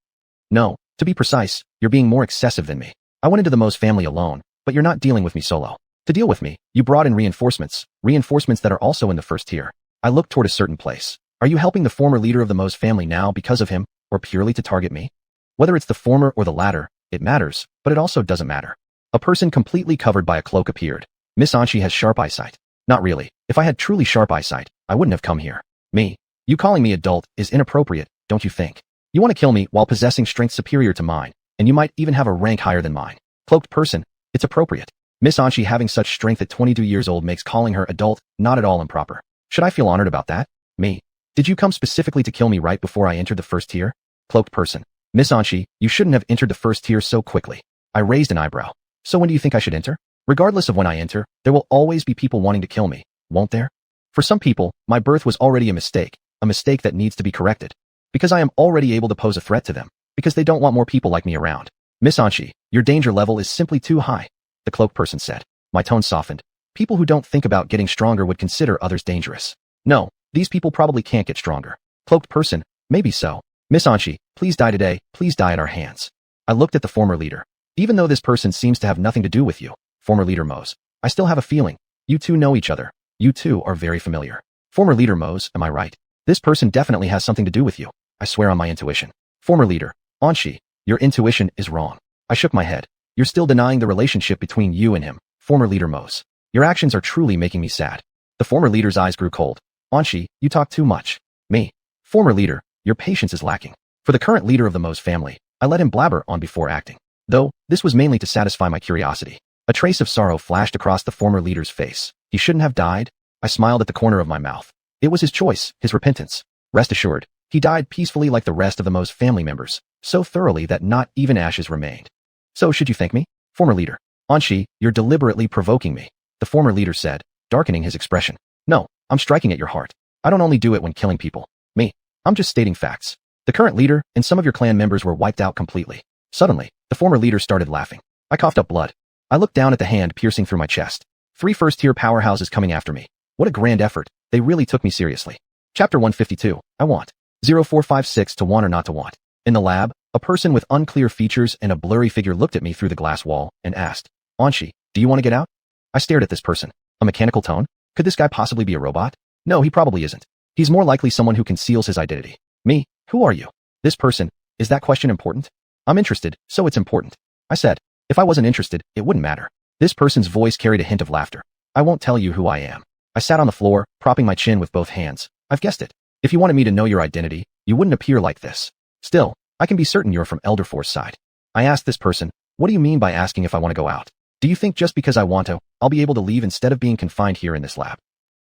No, to be precise, you're being more excessive than me. I went into the Mo's family alone, but you're not dealing with me solo. To deal with me, you brought in reinforcements that are also in the first tier. I looked toward a certain place. Are you helping the former leader of the Mo's family now because of him, or purely to target me? Whether it's the former or the latter, it matters, but it also doesn't matter. A person completely covered by a cloak appeared. Miss Anshi has sharp eyesight. Not really. If I had truly sharp eyesight, I wouldn't have come here. Me. You calling me adult is inappropriate, don't you think? You want to kill me while possessing strength superior to mine, and you might even have a rank higher than mine. Cloaked person, it's appropriate. Miss Anshi having such strength at 22 years old makes calling her adult not at all improper. Should I feel honored about that? Me. Did you come specifically to kill me right before I entered the first tier? Cloaked person. Miss Anshi, you shouldn't have entered the first tier so quickly. I raised an eyebrow. So when do you think I should enter? Regardless of when I enter, there will always be people wanting to kill me, won't there? For some people, my birth was already a mistake that needs to be corrected. Because I am already able to pose a threat to them. Because they don't want more people like me around. Miss Anshi, your danger level is simply too high. The cloaked person said. My tone softened. People who don't think about getting stronger would consider others dangerous. No, these people probably can't get stronger. Cloaked person, maybe so. Miss Anshi, please die today, please die at our hands. I looked at the former leader. Even though this person seems to have nothing to do with you, former leader Mose, I still have a feeling. You two know each other. You two are very familiar. Former leader Mose, am I right? This person definitely has something to do with you. I swear on my intuition. Former leader, Anshi, your intuition is wrong. I shook my head. You're still denying the relationship between you and him, former leader Mose. Your actions are truly making me sad. The former leader's eyes grew cold. Anshi, you talk too much. Me. Former leader, your patience is lacking. For the current leader of the Mose family, I let him blabber on before acting. Though, this was mainly to satisfy my curiosity. A trace of sorrow flashed across the former leader's face. He shouldn't have died. I smiled at the corner of my mouth. It was his choice, his repentance. Rest assured, he died peacefully like the rest of the Mose family members, so thoroughly that not even ashes remained. So should you thank me? Former leader. Anshi, you're deliberately provoking me, the former leader said, darkening his expression. No, I'm striking at your heart. I don't only do it when killing people. Me. I'm just stating facts. The current leader and some of your clan members were wiped out completely. Suddenly, the former leader started laughing. I coughed up blood. I looked down at the hand piercing through my chest. 3 first-tier powerhouses coming after me. What a grand effort. They really took me seriously. Chapter 152. I want. 0456 to want or not to want. In the lab, a person with unclear features and a blurry figure looked at me through the glass wall and asked, Anshi, do you want to get out? I stared at this person. A mechanical tone? Could this guy possibly be a robot? No, he probably isn't. He's more likely someone who conceals his identity. Me? Who are you? This person. Is that question important? I'm interested, so it's important. I said. If I wasn't interested, it wouldn't matter. This person's voice carried a hint of laughter. I won't tell you who I am. I sat on the floor, propping my chin with both hands. I've guessed it. If you wanted me to know your identity, you wouldn't appear like this. Still, I can be certain you're from Elder Force side. I asked this person, what do you mean by asking if I want to go out? Do you think just because I want to, I'll be able to leave instead of being confined here in this lab?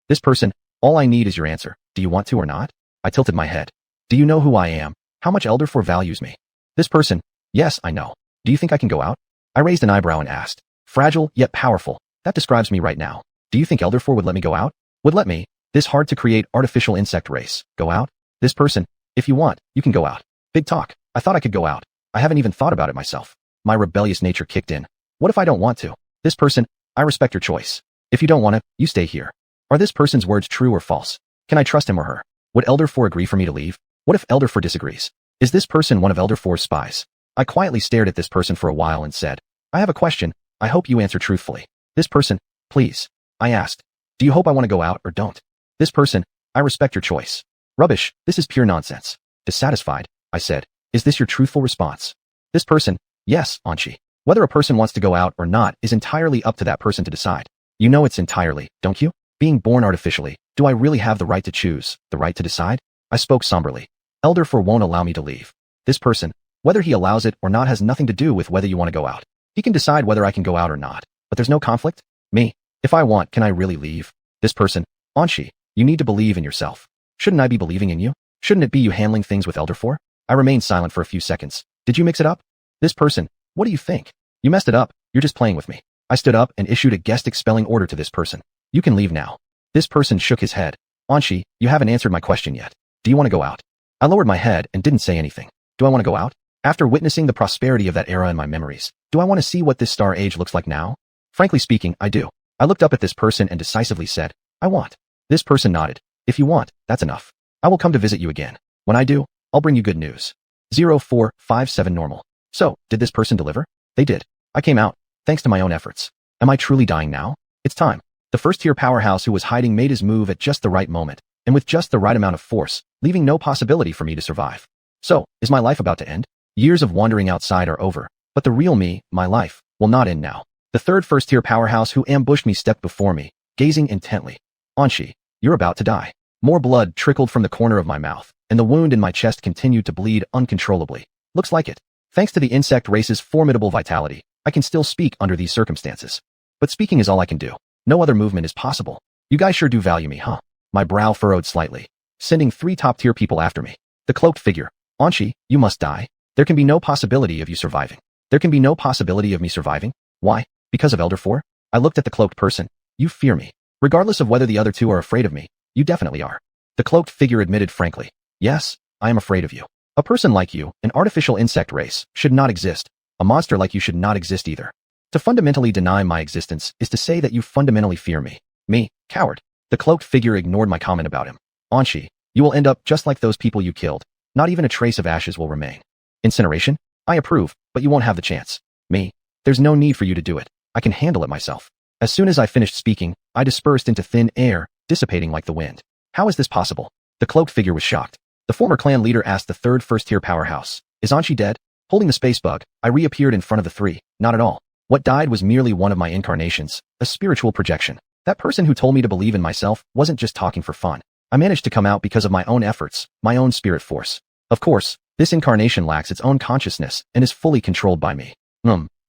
This person, all I need is your answer. Do you want to or not? I tilted my head. Do you know who I am? How much Elder Force values me? This person, yes, I know. Do you think I can go out? I raised an eyebrow and asked. Fragile, yet powerful. That describes me right now. Do you think Elder Force would let me go out? Would let me, this hard to create artificial insect race, go out? This person, if you want, you can go out. Big talk. I thought I could go out. I haven't even thought about it myself. My rebellious nature kicked in. What if I don't want to? This person, I respect your choice. If you don't want to, you stay here. Are this person's words true or false? Can I trust him or her? Would Elder Force agree for me to leave? What if Elder Force disagrees? Is this person one of Elder Force's spies? I quietly stared at this person for a while and said, I have a question. I hope you answer truthfully. This person, please. I asked, do you hope I want to go out or don't? This person, I respect your choice. Rubbish, this is pure nonsense. Dissatisfied, I said, is this your truthful response? This person, yes, Anshi. Whether a person wants to go out or not is entirely up to that person to decide. You know it's entirely, don't you? Being born artificially, do I really have the right to choose, the right to decide? I spoke somberly. Elder Force won't allow me to leave. This person, whether he allows it or not has nothing to do with whether you want to go out. He can decide whether I can go out or not, but there's no conflict? Me. If I want, can I really leave? This person, Anshi, you need to believe in yourself. Shouldn't I be believing in you? Shouldn't it be you handling things with Elder Force? I remained silent for a few seconds. Did you mix it up? This person, what do you think? You messed it up, you're just playing with me. I stood up and issued a guest expelling order to this person. You can leave now. This person shook his head. Anshi, you haven't answered my question yet. Do you want to go out? I lowered my head and didn't say anything. Do I want to go out? After witnessing the prosperity of that era in my memories, do I want to see what this star age looks like now? Frankly speaking, I do. I looked up at this person and decisively said, I want. This person nodded. If you want, that's enough. I will come to visit you again. When I do, I'll bring you good news. 0457 normal. So, did this person deliver? They did. I came out, thanks to my own efforts. Am I truly dying now? It's time. The first-tier powerhouse who was hiding made his move at just the right moment, and with just the right amount of force, leaving no possibility for me to survive. So, is my life about to end? Years of wandering outside are over, but the real me, my life, will not end now. The third first-tier powerhouse who ambushed me stepped before me, gazing intently. Anshi, you're about to die. More blood trickled from the corner of my mouth, and the wound in my chest continued to bleed uncontrollably. Looks like it. Thanks to the insect race's formidable vitality, I can still speak under these circumstances. But speaking is all I can do. No other movement is possible. You guys sure do value me, huh? My brow furrowed slightly, sending 3 top-tier people after me. The cloaked figure. Anshi, you must die. There can be no possibility of you surviving. There can be no possibility of me surviving. Why? Because of Elder 4? I looked at the cloaked person. You fear me. Regardless of whether the other 2 are afraid of me, you definitely are. The cloaked figure admitted frankly. Yes, I am afraid of you. A person like you, an artificial insect race, should not exist. A monster like you should not exist either. To fundamentally deny my existence is to say that you fundamentally fear me. Me, coward. The cloaked figure ignored my comment about him. Anshi, you will end up just like those people you killed. Not even a trace of ashes will remain. Incineration? I approve, but you won't have the chance. Me? There's no need for you to do it. I can handle it myself. As soon as I finished speaking, I dispersed into thin air, dissipating like the wind. How is this possible? The cloaked figure was shocked. The former clan leader asked the third first-tier powerhouse, is Anshi dead? Holding the space bug, I reappeared in front of the 3. Not at all. What died was merely one of my incarnations, a spiritual projection. That person who told me to believe in myself wasn't just talking for fun. I managed to come out because of my own efforts, my own spirit force. Of course, this incarnation lacks its own consciousness and is fully controlled by me.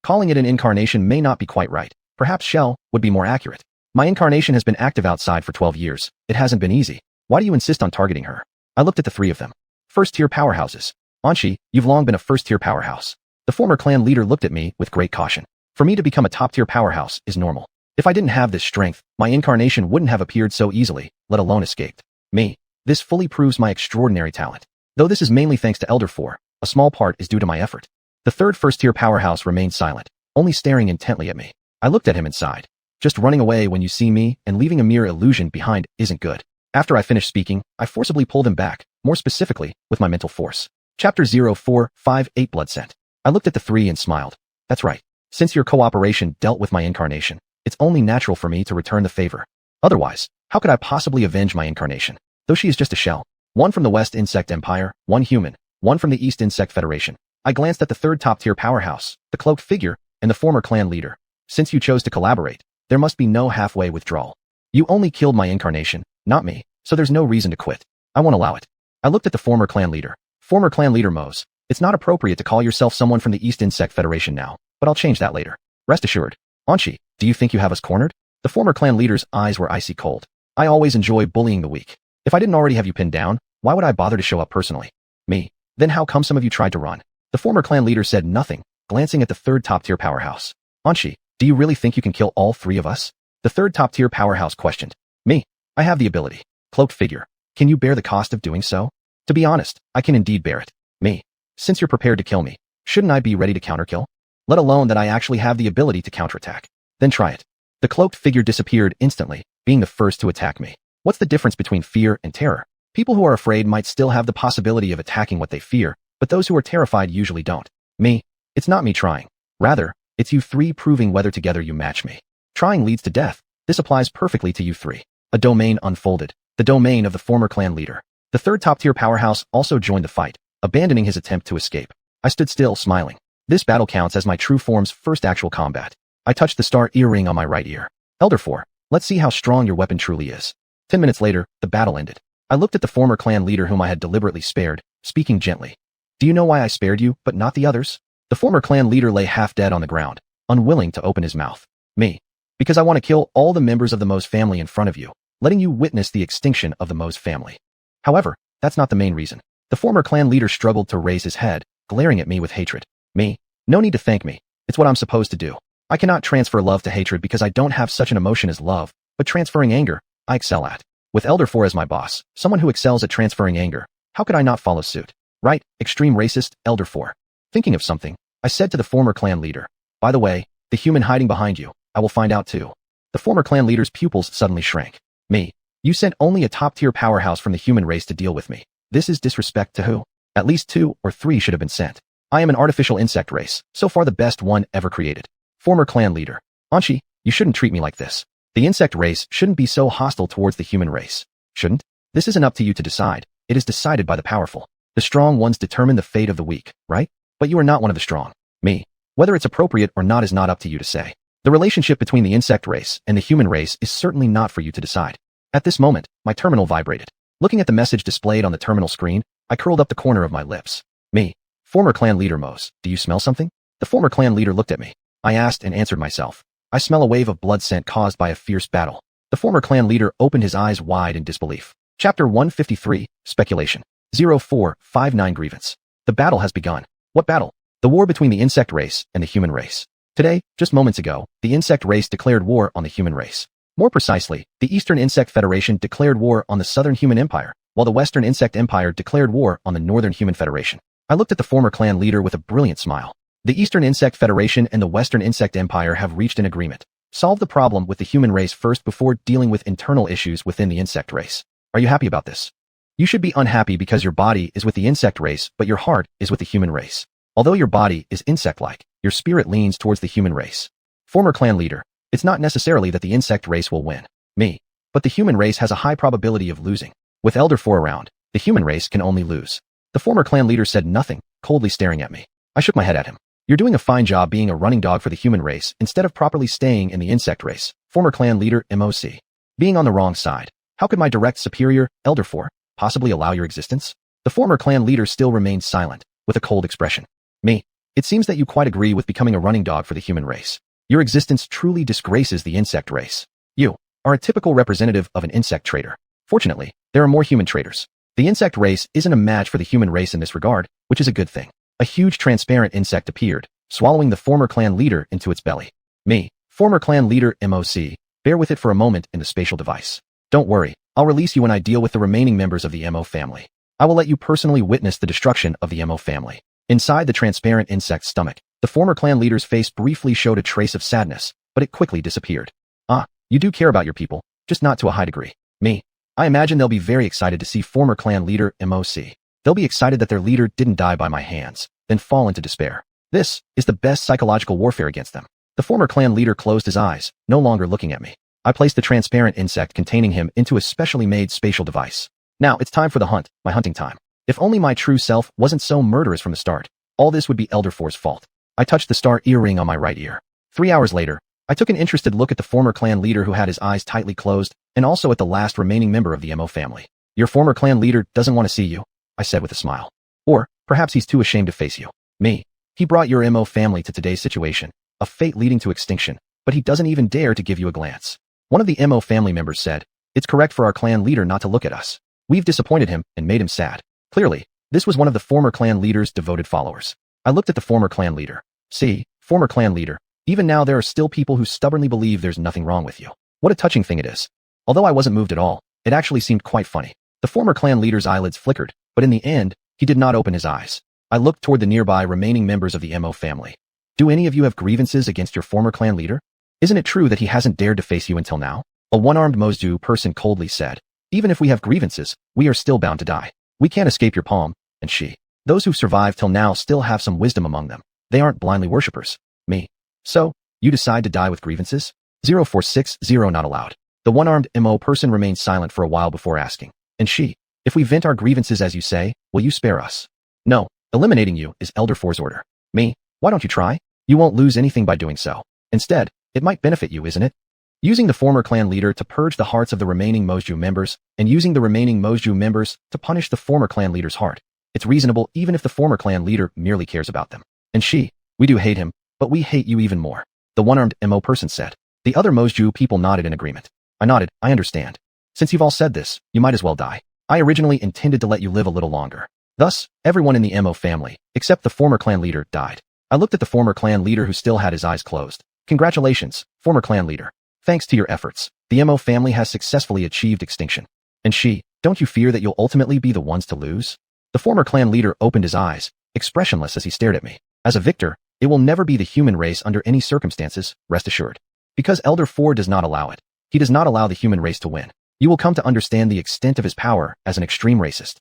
Calling it an incarnation may not be quite right. Perhaps shell would be more accurate. My incarnation has been active outside for 12 years. It hasn't been easy. Why do you insist on targeting her? I looked at the 3 of them. First-tier powerhouses. Anshi, you've long been a first-tier powerhouse. The former clan leader looked at me with great caution. For me to become a top-tier powerhouse is normal. If I didn't have this strength, my incarnation wouldn't have appeared so easily, let alone escaped. Me. This fully proves my extraordinary talent. Though this is mainly thanks to Elder 4, a small part is due to my effort. The third first-tier powerhouse remained silent, only staring intently at me. I looked at him and sighed. Just running away when you see me and leaving a mere illusion behind isn't good. After I finished speaking, I forcibly pulled him back, more specifically, with my mental force. Chapter 0458 Blood Scent. I looked at the 3 and smiled. That's right. Since your cooperation dealt with my incarnation, it's only natural for me to return the favor. Otherwise, how could I possibly avenge my incarnation? Though she is just a shell. One from the West Insect Empire, one human, one from the East Insect Federation. I glanced at the third top-tier powerhouse, the cloaked figure, and the former clan leader. Since you chose to collaborate, there must be no halfway withdrawal. You only killed my incarnation, not me, so there's no reason to quit. I won't allow it. I looked at the former clan leader. Former clan leader Mose. It's not appropriate to call yourself someone from the East Insect Federation now, but I'll change that later. Rest assured. Anshi, do you think you have us cornered? The former clan leader's eyes were icy cold. I always enjoy bullying the weak. If I didn't already have you pinned down, why would I bother to show up personally? Me. Then how come some of you tried to run? The former clan leader said nothing, glancing at the third top-tier powerhouse. Anshi, do you really think you can kill all 3 of us? The third top-tier powerhouse questioned. Me. I have the ability. Cloaked figure. Can you bear the cost of doing so? To be honest, I can indeed bear it. Me. Since you're prepared to kill me, shouldn't I be ready to counterkill? Let alone that I actually have the ability to counterattack. Then try it. The cloaked figure disappeared instantly, being the first to attack me. What's the difference between fear and terror? People who are afraid might still have the possibility of attacking what they fear, but those who are terrified usually don't. Me. It's not me trying. Rather, it's you 3 proving whether together you match me. Trying leads to death. This applies perfectly to you 3. A domain unfolded. The domain of the former clan leader. The third top-tier powerhouse also joined the fight, abandoning his attempt to escape. I stood still, smiling. This battle counts as my true form's first actual combat. I touched the star earring on my right ear. Elder 4, let's see how strong your weapon truly is. 10 minutes later, the battle ended. I looked at the former clan leader whom I had deliberately spared, speaking gently. Do you know why I spared you, but not the others? The former clan leader lay half dead on the ground, unwilling to open his mouth. Me. Because I want to kill all the members of the Mose family in front of you, letting you witness the extinction of the Mose family. However, that's not the main reason. The former clan leader struggled to raise his head, glaring at me with hatred. Me. No need to thank me. It's what I'm supposed to do. I cannot transfer love to hatred because I don't have such an emotion as love, but transferring anger, I excel at. With Elder 4 as my boss, someone who excels at transferring anger, how could I not follow suit? Right, extreme racist, Elder 4. Thinking of something, I said to the former clan leader, by the way, the human hiding behind you, I will find out too. The former clan leader's pupils suddenly shrank. Me. You sent only a top-tier powerhouse from the human race to deal with me. This is disrespect to who? At least 2 or 3 should have been sent. I am an artificial insect race, so far the best one ever created. Former clan leader. Anshi, you shouldn't treat me like this. The insect race shouldn't be so hostile towards the human race. Shouldn't? This isn't up to you to decide. It is decided by the powerful. The strong ones determine the fate of the weak, right? But you are not one of the strong. Me. Whether it's appropriate or not is not up to you to say. The relationship between the insect race and the human race is certainly not for you to decide. At this moment, my terminal vibrated. Looking at the message displayed on the terminal screen, I curled up the corner of my lips. Me. Former clan leader Mose, do you smell something? The former clan leader looked at me. I asked and answered myself. I smell a wave of blood scent caused by a fierce battle. The former clan leader opened his eyes wide in disbelief. Chapter 153, Speculation. 0459 Grievance. The battle has begun. What battle? The war between the insect race and the human race. Today, just moments ago, the insect race declared war on the human race. More precisely, the Eastern Insect Federation declared war on the Southern Human Empire, while the Western Insect Empire declared war on the Northern Human Federation. I looked at the former clan leader with a brilliant smile. The Eastern Insect Federation and the Western Insect Empire have reached an agreement. Solve the problem with the human race first before dealing with internal issues within the insect race. Are you happy about this? You should be unhappy because your body is with the insect race, but your heart is with the human race. Although your body is insect-like, your spirit leans towards the human race. Former clan leader, it's not necessarily that the insect race will win. Me. But the human race has a high probability of losing. With Elder 4 around, the human race can only lose. The former clan leader said nothing, coldly staring at me. I shook my head at him. You're doing a fine job being a running dog for the human race instead of properly staying in the insect race. Former clan leader MOC. Being on the wrong side. How could my direct superior, Elder 4, possibly allow your existence? The former clan leader still remained silent, with a cold expression. Me. It seems that you quite agree with becoming a running dog for the human race. Your existence truly disgraces the insect race. You are a typical representative of an insect trader. Fortunately, there are more human traders. The insect race isn't a match for the human race in this regard, which is a good thing. A huge transparent insect appeared, swallowing the former clan leader into its belly. Me, former clan leader MOC, bear with it for a moment in the spatial device. Don't worry, I'll release you when I deal with the remaining members of the MO family. I will let you personally witness the destruction of the MO family. Inside the transparent insect's stomach, the former clan leader's face briefly showed a trace of sadness, but it quickly disappeared. Ah, you do care about your people, just not to a high degree. Me. I imagine they'll be very excited to see former clan leader MOC. They'll be excited that their leader didn't die by my hands, then fall into despair. This is the best psychological warfare against them. The former clan leader closed his eyes, no longer looking at me. I placed the transparent insect containing him into a specially made spatial device. Now it's time for the hunt, my hunting time. If only my true self wasn't so murderous from the start. All this would be Elder 4's fault. I touched the star earring on my right ear. 3 hours later, I took an interested look at the former clan leader who had his eyes tightly closed, and also at the last remaining member of the MO family. Your former clan leader doesn't want to see you, I said with a smile. Or, perhaps he's too ashamed to face you. Me. He brought your MO family to today's situation, a fate leading to extinction, but he doesn't even dare to give you a glance. One of the MO family members said, it's correct for our clan leader not to look at us. We've disappointed him and made him sad. Clearly, this was one of the former clan leader's devoted followers. I looked at the former clan leader. See, former clan leader, even now there are still people who stubbornly believe there's nothing wrong with you. What a touching thing it is. Although I wasn't moved at all, it actually seemed quite funny. The former clan leader's eyelids flickered, but in the end, he did not open his eyes. I looked toward the nearby remaining members of the MO family. Do any of you have grievances against your former clan leader? Isn't it true that he hasn't dared to face you until now? A one-armed Mosdu person coldly said, even if we have grievances, we are still bound to die. We can't escape your palm, and she. Those who've survived till now still have some wisdom among them. They aren't blindly worshippers. Me. So, you decide to die with grievances? 0460 not allowed. The one-armed MO person remained silent for a while before asking. And she. If we vent our grievances as you say, will you spare us? No. Eliminating you is Elder 4's order. Me. Why don't you try? You won't lose anything by doing so. Instead, it might benefit you, isn't it? Using the former clan leader to purge the hearts of the remaining Mosju members, and using the remaining Mosju members to punish the former clan leader's heart. It's reasonable even if the former clan leader merely cares about them. And she. We do hate him, but we hate you even more. The one-armed MO person said. The other Mosju people nodded in agreement. I nodded, I understand. Since you've all said this, you might as well die. I originally intended to let you live a little longer. Thus, everyone in the MO family, except the former clan leader, died. I looked at the former clan leader who still had his eyes closed. Congratulations, former clan leader. Thanks to your efforts, the Mo family has successfully achieved extinction. And don't you fear that you'll ultimately be the ones to lose? The former clan leader opened his eyes, expressionless as he stared at me. As a victor, it will never be the human race under any circumstances, rest assured. Because Elder 4 does not allow it. He does not allow the human race to win. You will come to understand the extent of his power as an extreme racist.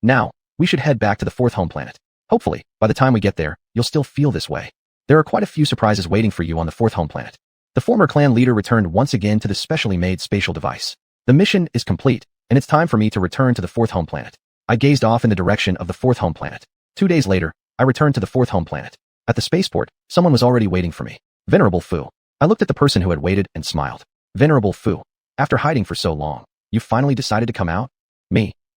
Now, we should head back to the fourth home planet. Hopefully, by the time we get there, you'll still feel this way. There are quite a few surprises waiting for you on the fourth home planet. The former clan leader returned once again to the specially made spatial device. The mission is complete, and it's time for me to return to the fourth home planet. I gazed off in the direction of the fourth home planet. 2 days later, I returned to the fourth home planet. At the spaceport, someone was already waiting for me. Venerable Fu. I looked at the person who had waited and smiled. Venerable Fu. After hiding for so long, you finally decided to come out?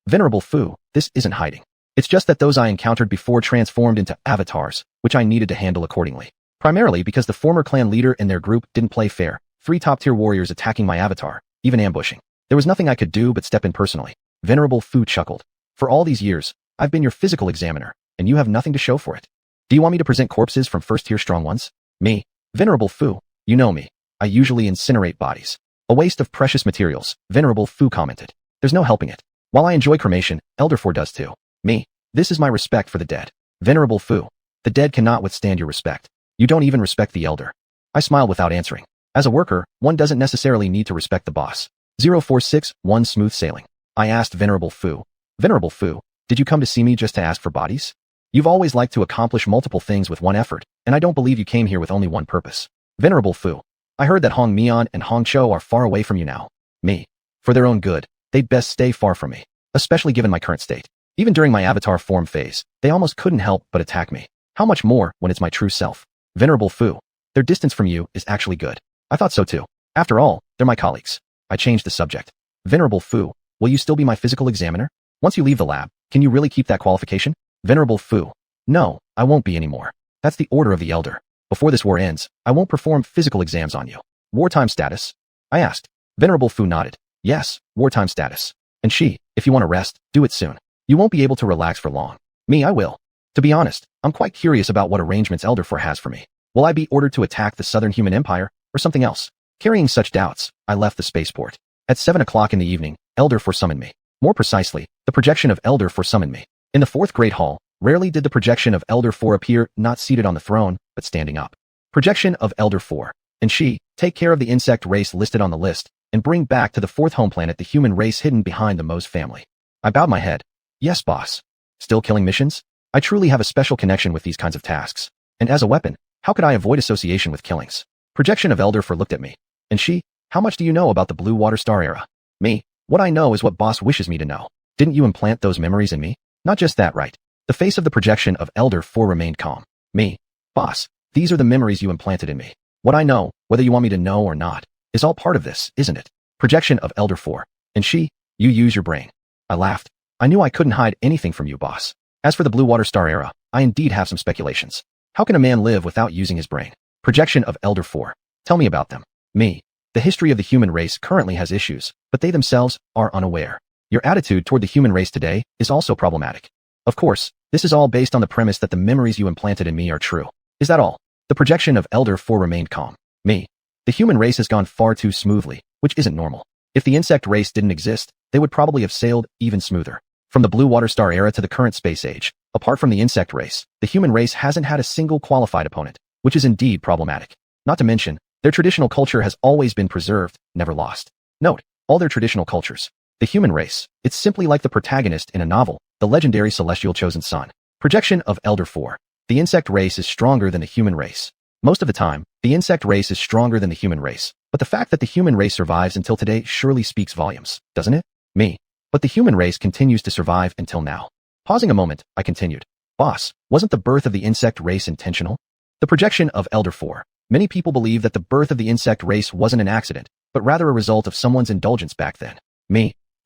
Venerable Fu, this isn't hiding. It's just that those I encountered before transformed into avatars, which I needed to handle accordingly. Primarily because the former clan leader and their group didn't play fair. 3 top-tier warriors attacking my avatar, even ambushing. There was nothing I could do but step in personally. Venerable Fu chuckled. For all these years, I've been your physical examiner, and you have nothing to show for it. Do you want me to present corpses from first-tier strong ones? Venerable Fu, you know me. I usually incinerate bodies. A waste of precious materials, Venerable Fu commented. There's no helping it. While I enjoy cremation, Elder 4 does too. This is my respect for the dead. Venerable Fu. The dead cannot withstand your respect. You don't even respect the elder. I smiled without answering. As a worker, one doesn't necessarily need to respect the boss. 0461 Smooth sailing. I asked Venerable Fu. Venerable Fu, did you come to see me just to ask for bodies? You've always liked to accomplish multiple things with one effort, and I don't believe you came here with only one purpose. Venerable Fu. I heard that Hong Mian and Hong Cho are far away from you now. For their own good, they'd best stay far from me, especially given my current state. Even during my avatar form phase, they almost couldn't help but attack me. How much more when it's my true self? Venerable Fu. Their distance from you is actually good. I thought so too. After all, they're my colleagues. I changed the subject. Venerable Fu, will you still be my physical examiner? Once you leave the lab, can you really keep that qualification? Venerable Fu. No, I won't be anymore. That's the order of the elder. Before this war ends, I won't perform physical exams on you. Wartime status? I asked. Venerable Fu nodded. Yes, wartime status. And if you want to rest, do it soon. You won't be able to relax for long. I will. To be honest, I'm quite curious about what arrangements Elder 4 has for me. Will I be ordered to attack the Southern Human Empire, or something else? Carrying such doubts, I left the spaceport. At 7 o'clock in the evening, Elder 4 summoned me. More precisely, the projection of Elder 4 summoned me. In the fourth great hall, rarely did the projection of Elder 4 appear not seated on the throne, but standing up. Projection of Elder 4. And take care of the insect race listed on the list, and bring back to the fourth home planet the human race hidden behind the Mo's family. I bowed my head. Yes, boss. Still killing missions? I truly have a special connection with these kinds of tasks. And as a weapon, how could I avoid association with killings? Projection of Elder 4 looked at me. And how much do you know about the Blue Water Star era? What I know is what boss wishes me to know. Didn't you implant those memories in me? Not just that, right? The face of the projection of Elder 4 remained calm. Boss, these are the memories you implanted in me. What I know, whether you want me to know or not, is all part of this, isn't it? Projection of Elder 4. And you use your brain. I laughed. I knew I couldn't hide anything from you, boss. As for the Blue Water Star era, I indeed have some speculations. How can a man live without using his brain? Projection of Elder 4. Tell me about them. The history of the human race currently has issues, but they themselves are unaware. Your attitude toward the human race today is also problematic. Of course, this is all based on the premise that the memories you implanted in me are true. Is that all? The projection of Elder 4 remained calm. The human race has gone far too smoothly, which isn't normal. If the insect race didn't exist, they would probably have sailed even smoother. From the Blue Water Star era to the current space age, apart from the insect race, the human race hasn't had a single qualified opponent, which is indeed problematic. Not to mention, their traditional culture has always been preserved, never lost. Note, all their traditional cultures. The human race, it's simply like the protagonist in a novel, the legendary celestial chosen son. Projection of Elder 4. The insect race is stronger than the human race. Most of the time, the insect race is stronger than the human race, but the fact that the human race survives until today surely speaks volumes, doesn't it? But the human race continues to survive until now. Pausing a moment, I continued. Boss, wasn't the birth of the insect race intentional? The projection of Elder 4. Many people believe that the birth of the insect race wasn't an accident, but rather a result of someone's indulgence back then.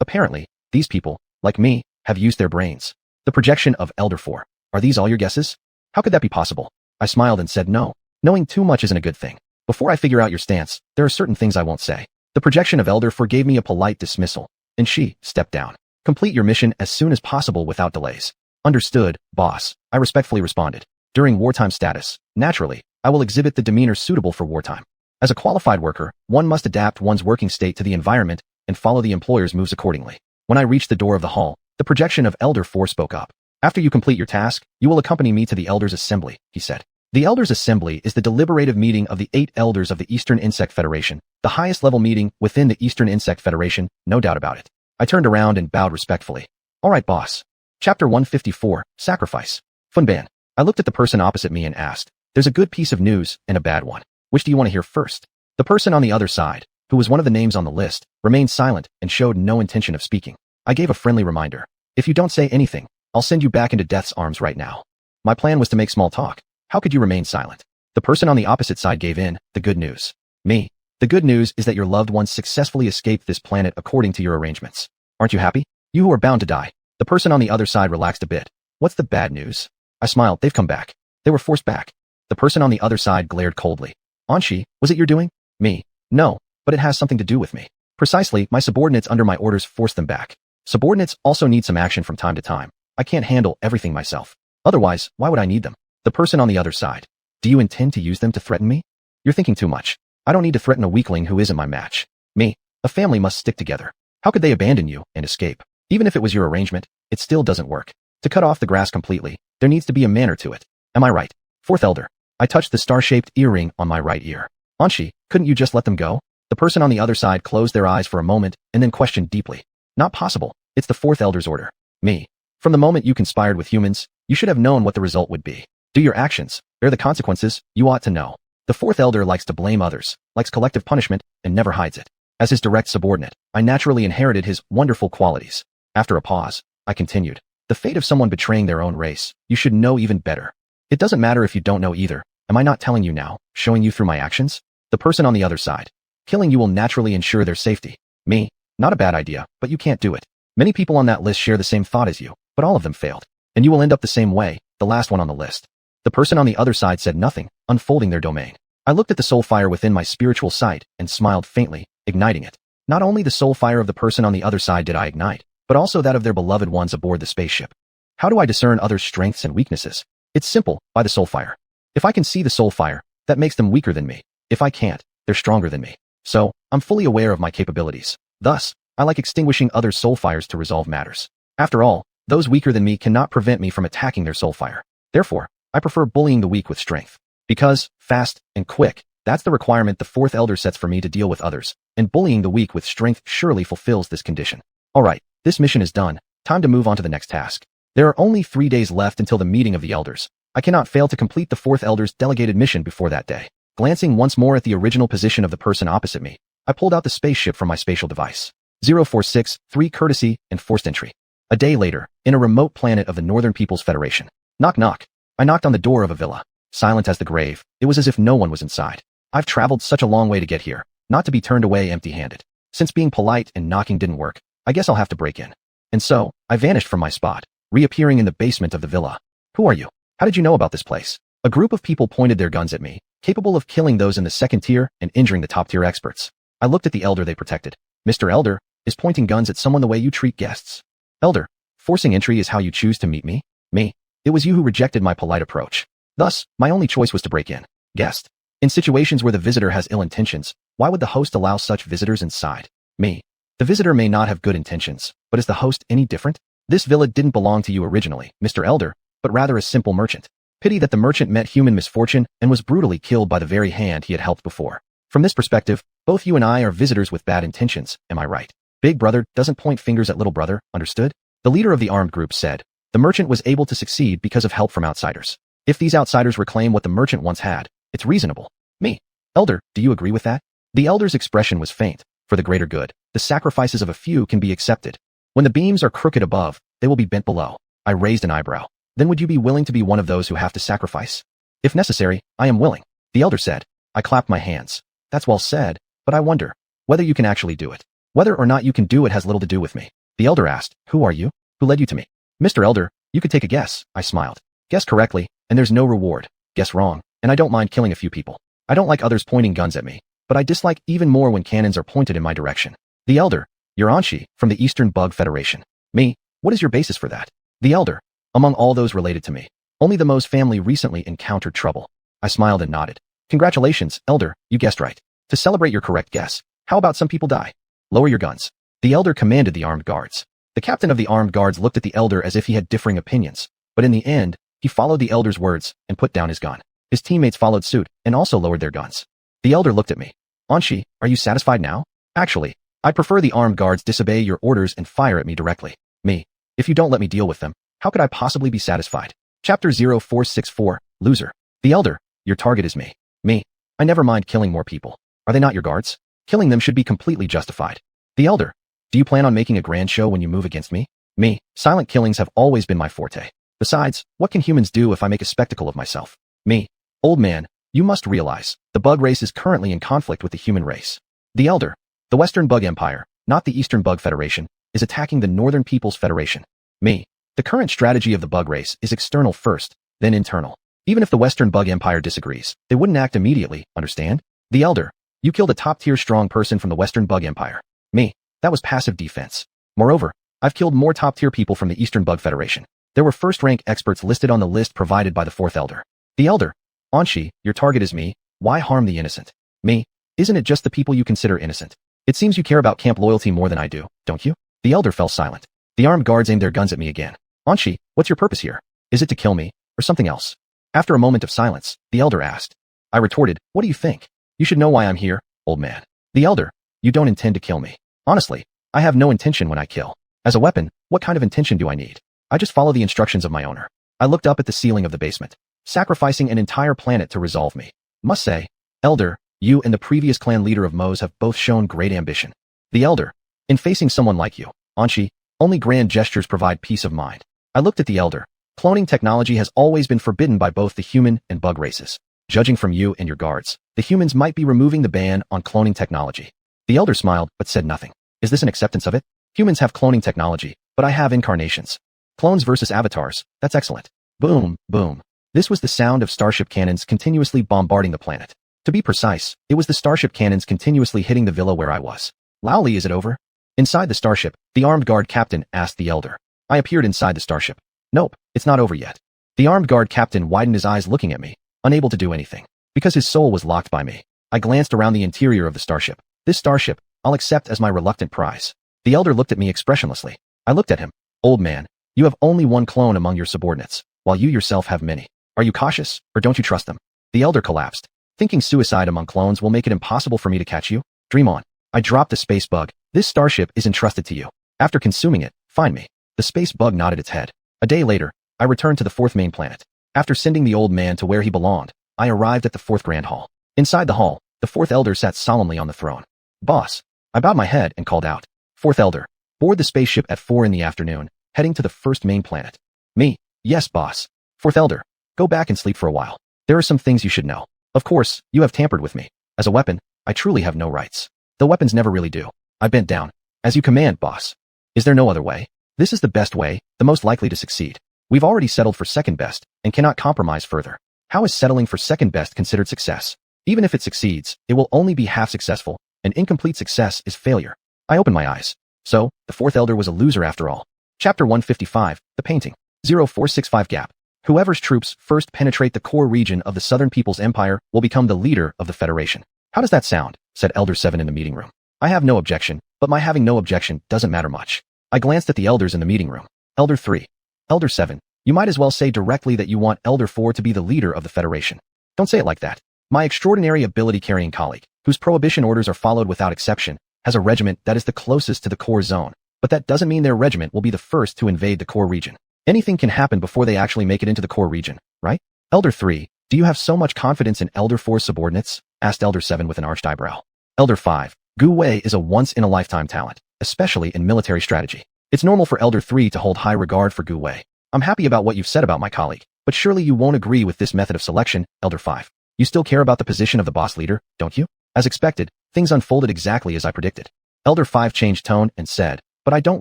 Apparently, these people, like me, have used their brains. The projection of Elder 4. Are these all your guesses? How could that be possible? I smiled and said no. Knowing too much isn't a good thing. Before I figure out your stance, there are certain things I won't say. The projection of Elder 4 gave me a polite dismissal, and stepped down. Complete your mission as soon as possible without delays. Understood, boss, I respectfully responded. During wartime status, naturally, I will exhibit the demeanor suitable for wartime. As a qualified worker, one must adapt one's working state to the environment and follow the employer's moves accordingly. When I reached the door of the hall, the projection of Elder 4 spoke up. After you complete your task, you will accompany me to the Elders' Assembly, he said. The Elders' Assembly is the deliberative meeting of the 8 Elders of the Eastern Insect Federation, the highest level meeting within the Eastern Insect Federation, no doubt about it. I turned around and bowed respectfully. All right, boss. Chapter 154, Sacrifice. Funban. I looked at the person opposite me and asked, there's a good piece of news and a bad one. Which do you want to hear first? The person on the other side, who was one of the names on the list, remained silent and showed no intention of speaking. I gave a friendly reminder. If you don't say anything, I'll send you back into death's arms right now. My plan was to make small talk. How could you remain silent? The person on the opposite side gave in. The good news. Me. The good news is that your loved ones successfully escaped this planet according to your arrangements. Aren't you happy? You who are bound to die. The person on the other side relaxed a bit. What's the bad news? I smiled. They've come back. They were forced back. The person on the other side glared coldly. Anshi, was it your doing? Me. No, but it has something to do with me. Precisely, my subordinates under my orders forced them back. Subordinates also need some action from time to time. I can't handle everything myself. Otherwise, why would I need them? The person on the other side. Do you intend to use them to threaten me? You're thinking too much. I don't need to threaten a weakling who isn't my match. Me. A family must stick together. How could they abandon you and escape? Even if it was your arrangement, it still doesn't work. To cut off the grass completely, there needs to be a manner to it. Am I right? Fourth Elder. I touched the star-shaped earring on my right ear. Anshi, couldn't you just let them go? The person on the other side closed their eyes for a moment and then questioned deeply. Not possible. It's the Fourth Elder's order. Me. From the moment you conspired with humans, you should have known what the result would be. Do your actions. Bear the consequences. You ought to know. The Fourth Elder likes to blame others, likes collective punishment, and never hides it. As his direct subordinate, I naturally inherited his wonderful qualities. After a pause, I continued. The fate of someone betraying their own race, you should know even better. It doesn't matter if you don't know either. Am I not telling you now, showing you through my actions? The person on the other side. Killing you will naturally ensure their safety. Me. Not a bad idea, but you can't do it. Many people on that list share the same thought as you, but all of them failed. And you will end up the same way, the last one on the list. The person on the other side said nothing, unfolding their domain. I looked at the soul fire within my spiritual sight and smiled faintly, igniting it. Not only the soul fire of the person on the other side did I ignite, but also that of their beloved ones aboard the spaceship. How do I discern others' strengths and weaknesses? It's simple, by the soul fire. If I can see the soul fire, that makes them weaker than me. If I can't, they're stronger than me. So, I'm fully aware of my capabilities. Thus, I like extinguishing others' soul fires to resolve matters. After all, those weaker than me cannot prevent me from attacking their soul fire. Therefore, I prefer bullying the weak with strength. Because, fast and quick, that's the requirement the Fourth Elder sets for me to deal with others, and bullying the weak with strength surely fulfills this condition. Alright, this mission is done. Time to move on to the next task. There are only 3 days left until the meeting of the Elders. I cannot fail to complete the Fourth Elder's delegated mission before that day. Glancing once more at the original position of the person opposite me, I pulled out the spaceship from my spatial device. 046-3 courtesy and forced entry. A day later, in a remote planet of the Northern People's Federation. Knock knock. I knocked on the door of a villa. Silent as the grave, it was as if no one was inside. I've traveled such a long way to get here, not to be turned away empty-handed. Since being polite and knocking didn't work, I guess I'll have to break in. And so, I vanished from my spot, reappearing in the basement of the villa. Who are you? How did you know about this place? A group of people pointed their guns at me, capable of killing those in the second tier and injuring the top-tier experts. I looked at the Elder they protected. Mr. Elder is pointing guns at someone the way you treat guests. Elder, forcing entry is how you choose to meet me? Me. It was you who rejected my polite approach. Thus, my only choice was to break in. Guest. In situations where the visitor has ill intentions, why would the host allow such visitors inside? Me. The visitor may not have good intentions, but is the host any different? This villa didn't belong to you originally, Mr. Elder, but rather a simple merchant. Pity that the merchant met human misfortune and was brutally killed by the very hand he had helped before. From this perspective, both you and I are visitors with bad intentions, am I right? Big brother doesn't point fingers at little brother, understood? The leader of the armed group said, the merchant was able to succeed because of help from outsiders. If these outsiders reclaim what the merchant once had, it's reasonable. Me. Elder, do you agree with that? The Elder's expression was faint. For the greater good, the sacrifices of a few can be accepted. When the beams are crooked above, they will be bent below. I raised an eyebrow. Then would you be willing to be one of those who have to sacrifice? If necessary, I am willing. The Elder said. I clapped my hands. That's well said, but I wonder whether you can actually do it. Whether or not you can do it has little to do with me. The Elder asked, who are you? Who led you to me? Mr. Elder, you could take a guess, I smiled. Guess correctly, and there's no reward. Guess wrong, and I don't mind killing a few people. I don't like others pointing guns at me, but I dislike even more when cannons are pointed in my direction. The Elder, you're Anshi, from the Eastern Bug Federation. Me, what is your basis for that? The Elder, among all those related to me, only the Mo's family recently encountered trouble. I smiled and nodded. Congratulations, Elder, you guessed right. To celebrate your correct guess, how about some people die? Lower your guns. The Elder commanded the armed guards. The captain of the armed guards looked at the Elder as if he had differing opinions, but in the end, he followed the Elder's words and put down his gun. His teammates followed suit and also lowered their guns. The Elder looked at me. Anshi, are you satisfied now? Actually, I prefer the armed guards disobey your orders and fire at me directly. Me. If you don't let me deal with them, how could I possibly be satisfied? Chapter 0464, Loser. The Elder, your target is me. Me. I never mind killing more people. Are they not your guards? Killing them should be completely justified. The Elder. Do you plan on making a grand show when you move against me? Me. Silent killings have always been my forte. Besides, what can humans do if I make a spectacle of myself? Me. Old man, you must realize, the bug race is currently in conflict with the human race. The Elder. The Western Bug Empire, not the Eastern Bug Federation, is attacking the Northern People's Federation. Me. The current strategy of the bug race is external first, then internal. Even if the Western Bug Empire disagrees, they wouldn't act immediately, understand? The Elder. You killed a top-tier strong person from the Western Bug Empire. Me. That was passive defense. Moreover, I've killed more top-tier people from the Eastern Bug Federation. There were first-rank experts listed on the list provided by the fourth Elder. The Elder. Anshi, your target is me. Why harm the innocent? Me. Isn't it just the people you consider innocent? It seems you care about camp loyalty more than I do, don't you? The Elder fell silent. The armed guards aimed their guns at me again. Anshi, what's your purpose here? Is it to kill me, or something else? After a moment of silence, the Elder asked. I retorted, what do you think? You should know why I'm here, old man. The Elder. You don't intend to kill me. Honestly, I have no intention when I kill. As a weapon, what kind of intention do I need? I just follow the instructions of my owner. I looked up at the ceiling of the basement, sacrificing an entire planet to resolve me. Must say, Elder, you and the previous clan leader of Mo's have both shown great ambition. The Elder. In facing someone like you, Anshi, only grand gestures provide peace of mind. I looked at the Elder. Cloning technology has always been forbidden by both the human and bug races. Judging from you and your guards, the humans might be removing the ban on cloning technology. The Elder smiled but said nothing. Is this an acceptance of it? Humans have cloning technology, but I have incarnations. Clones versus avatars, that's excellent. Boom, boom. This was the sound of starship cannons continuously bombarding the planet. To be precise, it was the starship cannons continuously hitting the villa where I was. Loudly, is it over? Inside the starship, the armed guard captain asked the Elder. I appeared inside the starship. Nope, it's not over yet. The armed guard captain widened his eyes looking at me, unable to do anything, because his soul was locked by me. I glanced around the interior of the starship. This starship, I'll accept as my reluctant prize. The Elder looked at me expressionlessly. I looked at him. Old man, you have only one clone among your subordinates, while you yourself have many. Are you cautious, or don't you trust them? The Elder collapsed. Thinking suicide among clones will make it impossible for me to catch you? Dream on. I dropped the space bug. This starship is entrusted to you. After consuming it, find me. The space bug nodded its head. A day later, I returned to the fourth main planet. After sending the old man to where he belonged, I arrived at the fourth grand hall. Inside the hall, the fourth Elder sat solemnly on the throne. Boss. I bowed my head and called out. Fourth Elder. Board the spaceship at 4 in the afternoon, heading to the first main planet. Me. Yes, boss. Fourth Elder. Go back and sleep for a while. There are some things you should know. Of course, you have tampered with me. As a weapon, I truly have no rights. The weapons never really do. I bent down. As you command, boss. Is there no other way? This is the best way, the most likely to succeed. We've already settled for second best, and cannot compromise further. How is settling for second best considered success? Even if it succeeds, it will only be half successful. An incomplete success is failure. I opened my eyes. So, the fourth Elder was a loser after all. Chapter 155, The Painting. 0465 Gap. Whoever's troops first penetrate the core region of the Southern People's Empire will become the leader of the Federation. How does that sound? Said Elder 7 in the meeting room. I have no objection, but my having no objection doesn't matter much. I glanced at the elders in the meeting room. Elder 3. Elder 7. You might as well say directly that you want Elder 4 to be the leader of the Federation. Don't say it like that. My extraordinary ability-carrying colleague, whose prohibition orders are followed without exception, has a regiment that is the closest to the core zone, but that doesn't mean their regiment will be the first to invade the core region. Anything can happen before they actually make it into the core region, right? Elder 3, do you have so much confidence in Elder 4's subordinates? Asked Elder 7 with an arched eyebrow. Elder 5, Gu Wei is a once-in-a-lifetime talent, especially in military strategy. It's normal for Elder 3 to hold high regard for Gu Wei. I'm happy about what you've said about my colleague, but surely you won't agree with this method of selection, Elder 5. You still care about the position of the boss leader, don't you? As expected, things unfolded exactly as I predicted. Elder 5 changed tone and said, but I don't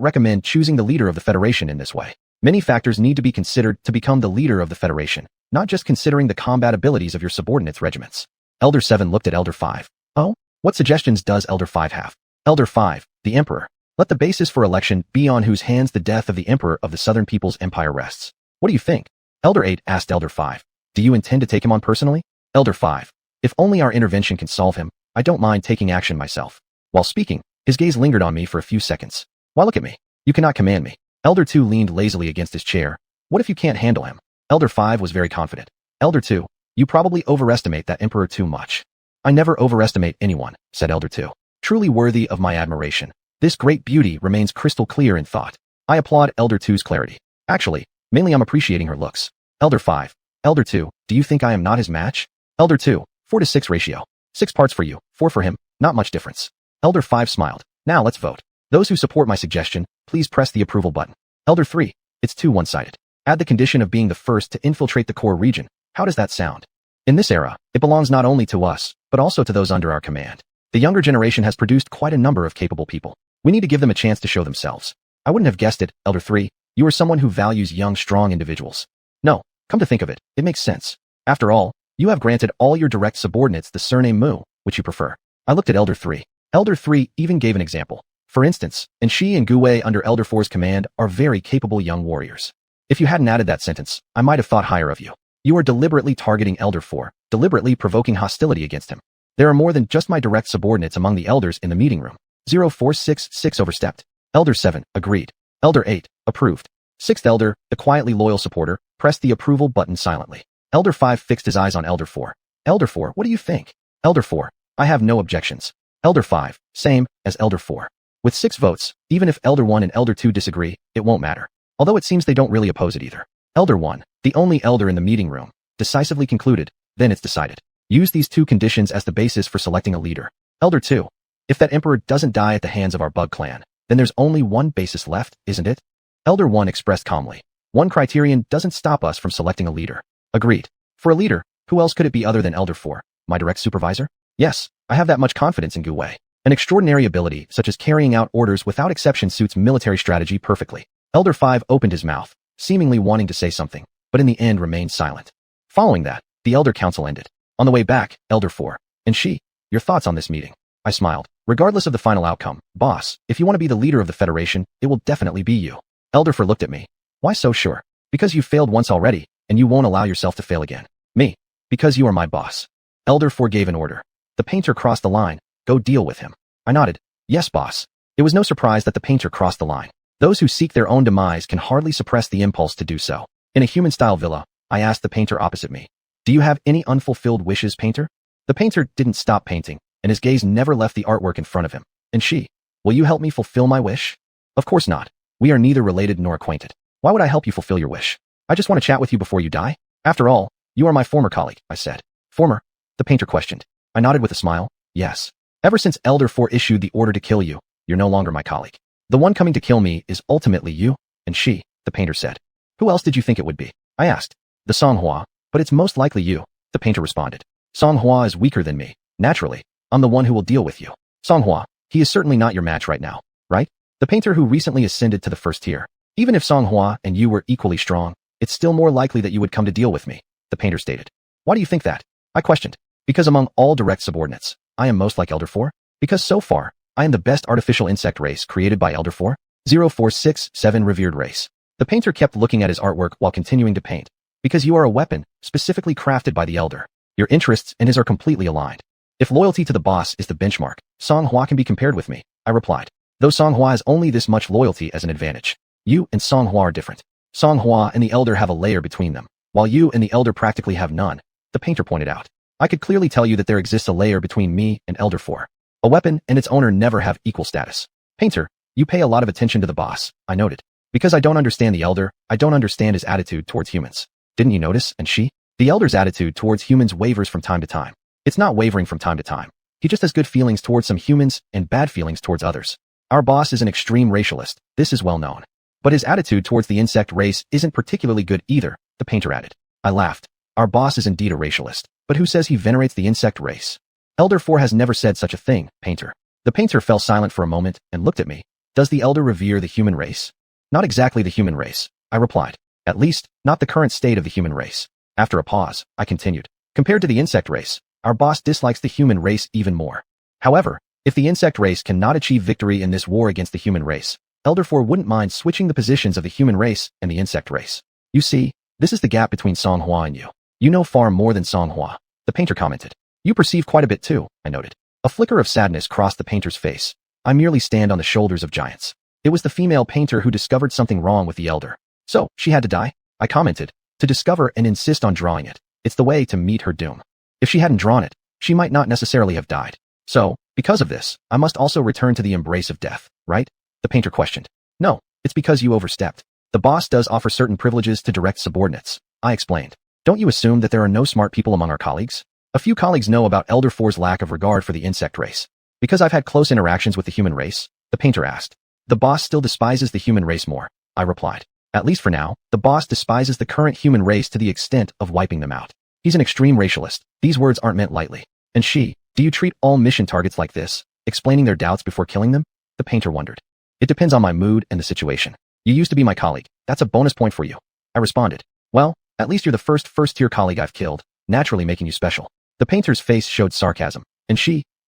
recommend choosing the leader of the Federation in this way. Many factors need to be considered to become the leader of the Federation, not just considering the combat abilities of your subordinates' regiments. Elder 7 looked at Elder 5. Oh? What suggestions does Elder 5 have? Elder 5, the Emperor. Let the basis for election be on whose hands the death of the Emperor of the Southern People's Empire rests. What do you think? Elder 8 asked Elder 5. Do you intend to take him on personally? Elder 5. If only our intervention can solve him, I don't mind taking action myself. While speaking, his gaze lingered on me for a few seconds. Why look at me? You cannot command me. Elder 2 leaned lazily against his chair. What if you can't handle him? Elder 5 was very confident. Elder 2, you probably overestimate that Emperor too much. I never overestimate anyone, said Elder 2. Truly worthy of my admiration. This great beauty remains crystal clear in thought. I applaud Elder 2's clarity. Actually, mainly I'm appreciating her looks. Elder 5. Elder 2, do you think I am not his match? Elder 2, 4-to-6 ratio. 6 parts for you, 4 for him, not much difference. Elder 5 smiled. Now let's vote. Those who support my suggestion, please press the approval button. Elder 3, it's too one-sided. Add the condition of being the first to infiltrate the core region. How does that sound? In this era, it belongs not only to us, but also to those under our command. The younger generation has produced quite a number of capable people. We need to give them a chance to show themselves. I wouldn't have guessed it, Elder 3. You are someone who values young, strong individuals. No, come to think of it, it makes sense. After all, you have granted all your direct subordinates the surname Mu, which you prefer. I looked at Elder 3. Elder 3 even gave an example. For instance, Enshi and Guwei under Elder 4's command are very capable young warriors. If you hadn't added that sentence, I might have thought higher of you. You are deliberately targeting Elder 4, deliberately provoking hostility against him. There are more than just my direct subordinates among the elders in the meeting room. 0466 overstepped. Elder 7, agreed. Elder 8, approved. 6th Elder, the quietly loyal supporter, pressed the approval button silently. Elder 5 fixed his eyes on Elder 4. Elder 4, what do you think? Elder 4, I have no objections. Elder 5, same as Elder 4. With 6 votes, even if Elder 1 and Elder 2 disagree, it won't matter. Although it seems they don't really oppose it either. Elder 1, the only elder in the meeting room, decisively concluded, then it's decided. Use these 2 conditions as the basis for selecting a leader. Elder 2, if that emperor doesn't die at the hands of our bug clan, then there's only one basis left, isn't it? Elder 1 expressed calmly. One criterion doesn't stop us from selecting a leader. Agreed. For a leader, who else could it be other than Elder 4? My direct supervisor? Yes, I have that much confidence in Guwei. An extraordinary ability, such as carrying out orders without exception, suits military strategy perfectly. Elder 5 opened his mouth, seemingly wanting to say something, but in the end remained silent. Following that, the Elder Council ended. On the way back, Elder 4, Enshi, your thoughts on this meeting? I smiled. Regardless of the final outcome, boss, if you want to be the leader of the Federation, it will definitely be you. Elder 4 looked at me. Why so sure? Because you failed once already, and you won't allow yourself to fail again. Me. Because you are my boss. Elder 4 gave an order. The painter crossed the line. Go deal with him. I nodded. Yes, boss. It was no surprise that the painter crossed the line. Those who seek their own demise can hardly suppress the impulse to do so. In a human-style villa, I asked the painter opposite me. Do you have any unfulfilled wishes, painter? The painter didn't stop painting, and his gaze never left the artwork in front of him. Enshi, will you help me fulfill my wish? Of course not. We are neither related nor acquainted. Why would I help you fulfill your wish? I just want to chat with you before you die. After all, you are my former colleague, I said. Former? The painter questioned. I nodded with a smile. Yes. Ever since Elder 4 issued the order to kill you, you're no longer my colleague. The one coming to kill me is ultimately you, and she, the painter said. Who else did you think it would be? I asked. The Songhua, but it's most likely you, the painter responded. Songhua is weaker than me. Naturally, I'm the one who will deal with you. Songhua, he is certainly not your match right now, right? The painter who recently ascended to the 1st tier. Even if Songhua and you were equally strong, it's still more likely that you would come to deal with me, the painter stated. Why do you think that? I questioned. Because among all direct subordinates, I am most like Elder 4? Because so far, I am the best artificial insect race created by Elder 4? 0467 revered race. The painter kept looking at his artwork while continuing to paint. Because you are a weapon, specifically crafted by the Elder. Your interests and his are completely aligned. If loyalty to the boss is the benchmark, Songhua can be compared with me, I replied. Though Songhua has only this much loyalty as an advantage. You and Songhua are different. Songhua and the Elder have a layer between them, while you and the Elder practically have none, the painter pointed out. I could clearly tell you that there exists a layer between me and Elder 4. A weapon and its owner never have equal status. Painter, you pay a lot of attention to the boss, I noted. Because I don't understand the Elder, I don't understand his attitude towards humans. Didn't you notice, and she? The Elder's attitude towards humans wavers from time to time. It's not wavering from time to time. He just has good feelings towards some humans and bad feelings towards others. Our boss is an extreme racialist, this is well known. But his attitude towards the insect race isn't particularly good either, the painter added. I laughed. Our boss is indeed a racialist, but who says he venerates the insect race? Elder 4 has never said such a thing, painter. The painter fell silent for a moment and looked at me. Does the Elder revere the human race? Not exactly the human race, I replied. At least, not the current state of the human race. After a pause, I continued. Compared to the insect race, our boss dislikes the human race even more. However, if the insect race cannot achieve victory in this war against the human race, Elder 4 wouldn't mind switching the positions of the human race and the insect race. You see, this is the gap between Songhua and you. You know far more than Songhua. The the painter commented. You perceive quite a bit too, I noted. A flicker of sadness crossed the painter's face. I merely stand on the shoulders of giants. It was the female painter who discovered something wrong with the elder. So, she had to die? I commented. To discover and insist on drawing it. It's the way to meet her doom. If she hadn't drawn it, she might not necessarily have died. So, because of this, I must also return to the embrace of death, right? The painter questioned. No, it's because you overstepped. The boss does offer certain privileges to direct subordinates, I explained. Don't you assume that there are no smart people among our colleagues? A few colleagues know about Elder 4's lack of regard for the insect race. Because I've had close interactions with the human race, the painter asked. The boss still despises the human race more, I replied. At least for now, the boss despises the current human race to the extent of wiping them out. He's an extreme racialist. These words aren't meant lightly. And do you treat all mission targets like this, explaining their doubts before killing them? The painter wondered. It depends on my mood and the situation. You used to be my colleague. That's a bonus point for you. I responded. Well, at least you're the first-tier colleague I've killed, naturally making you special. The painter's face showed sarcasm. And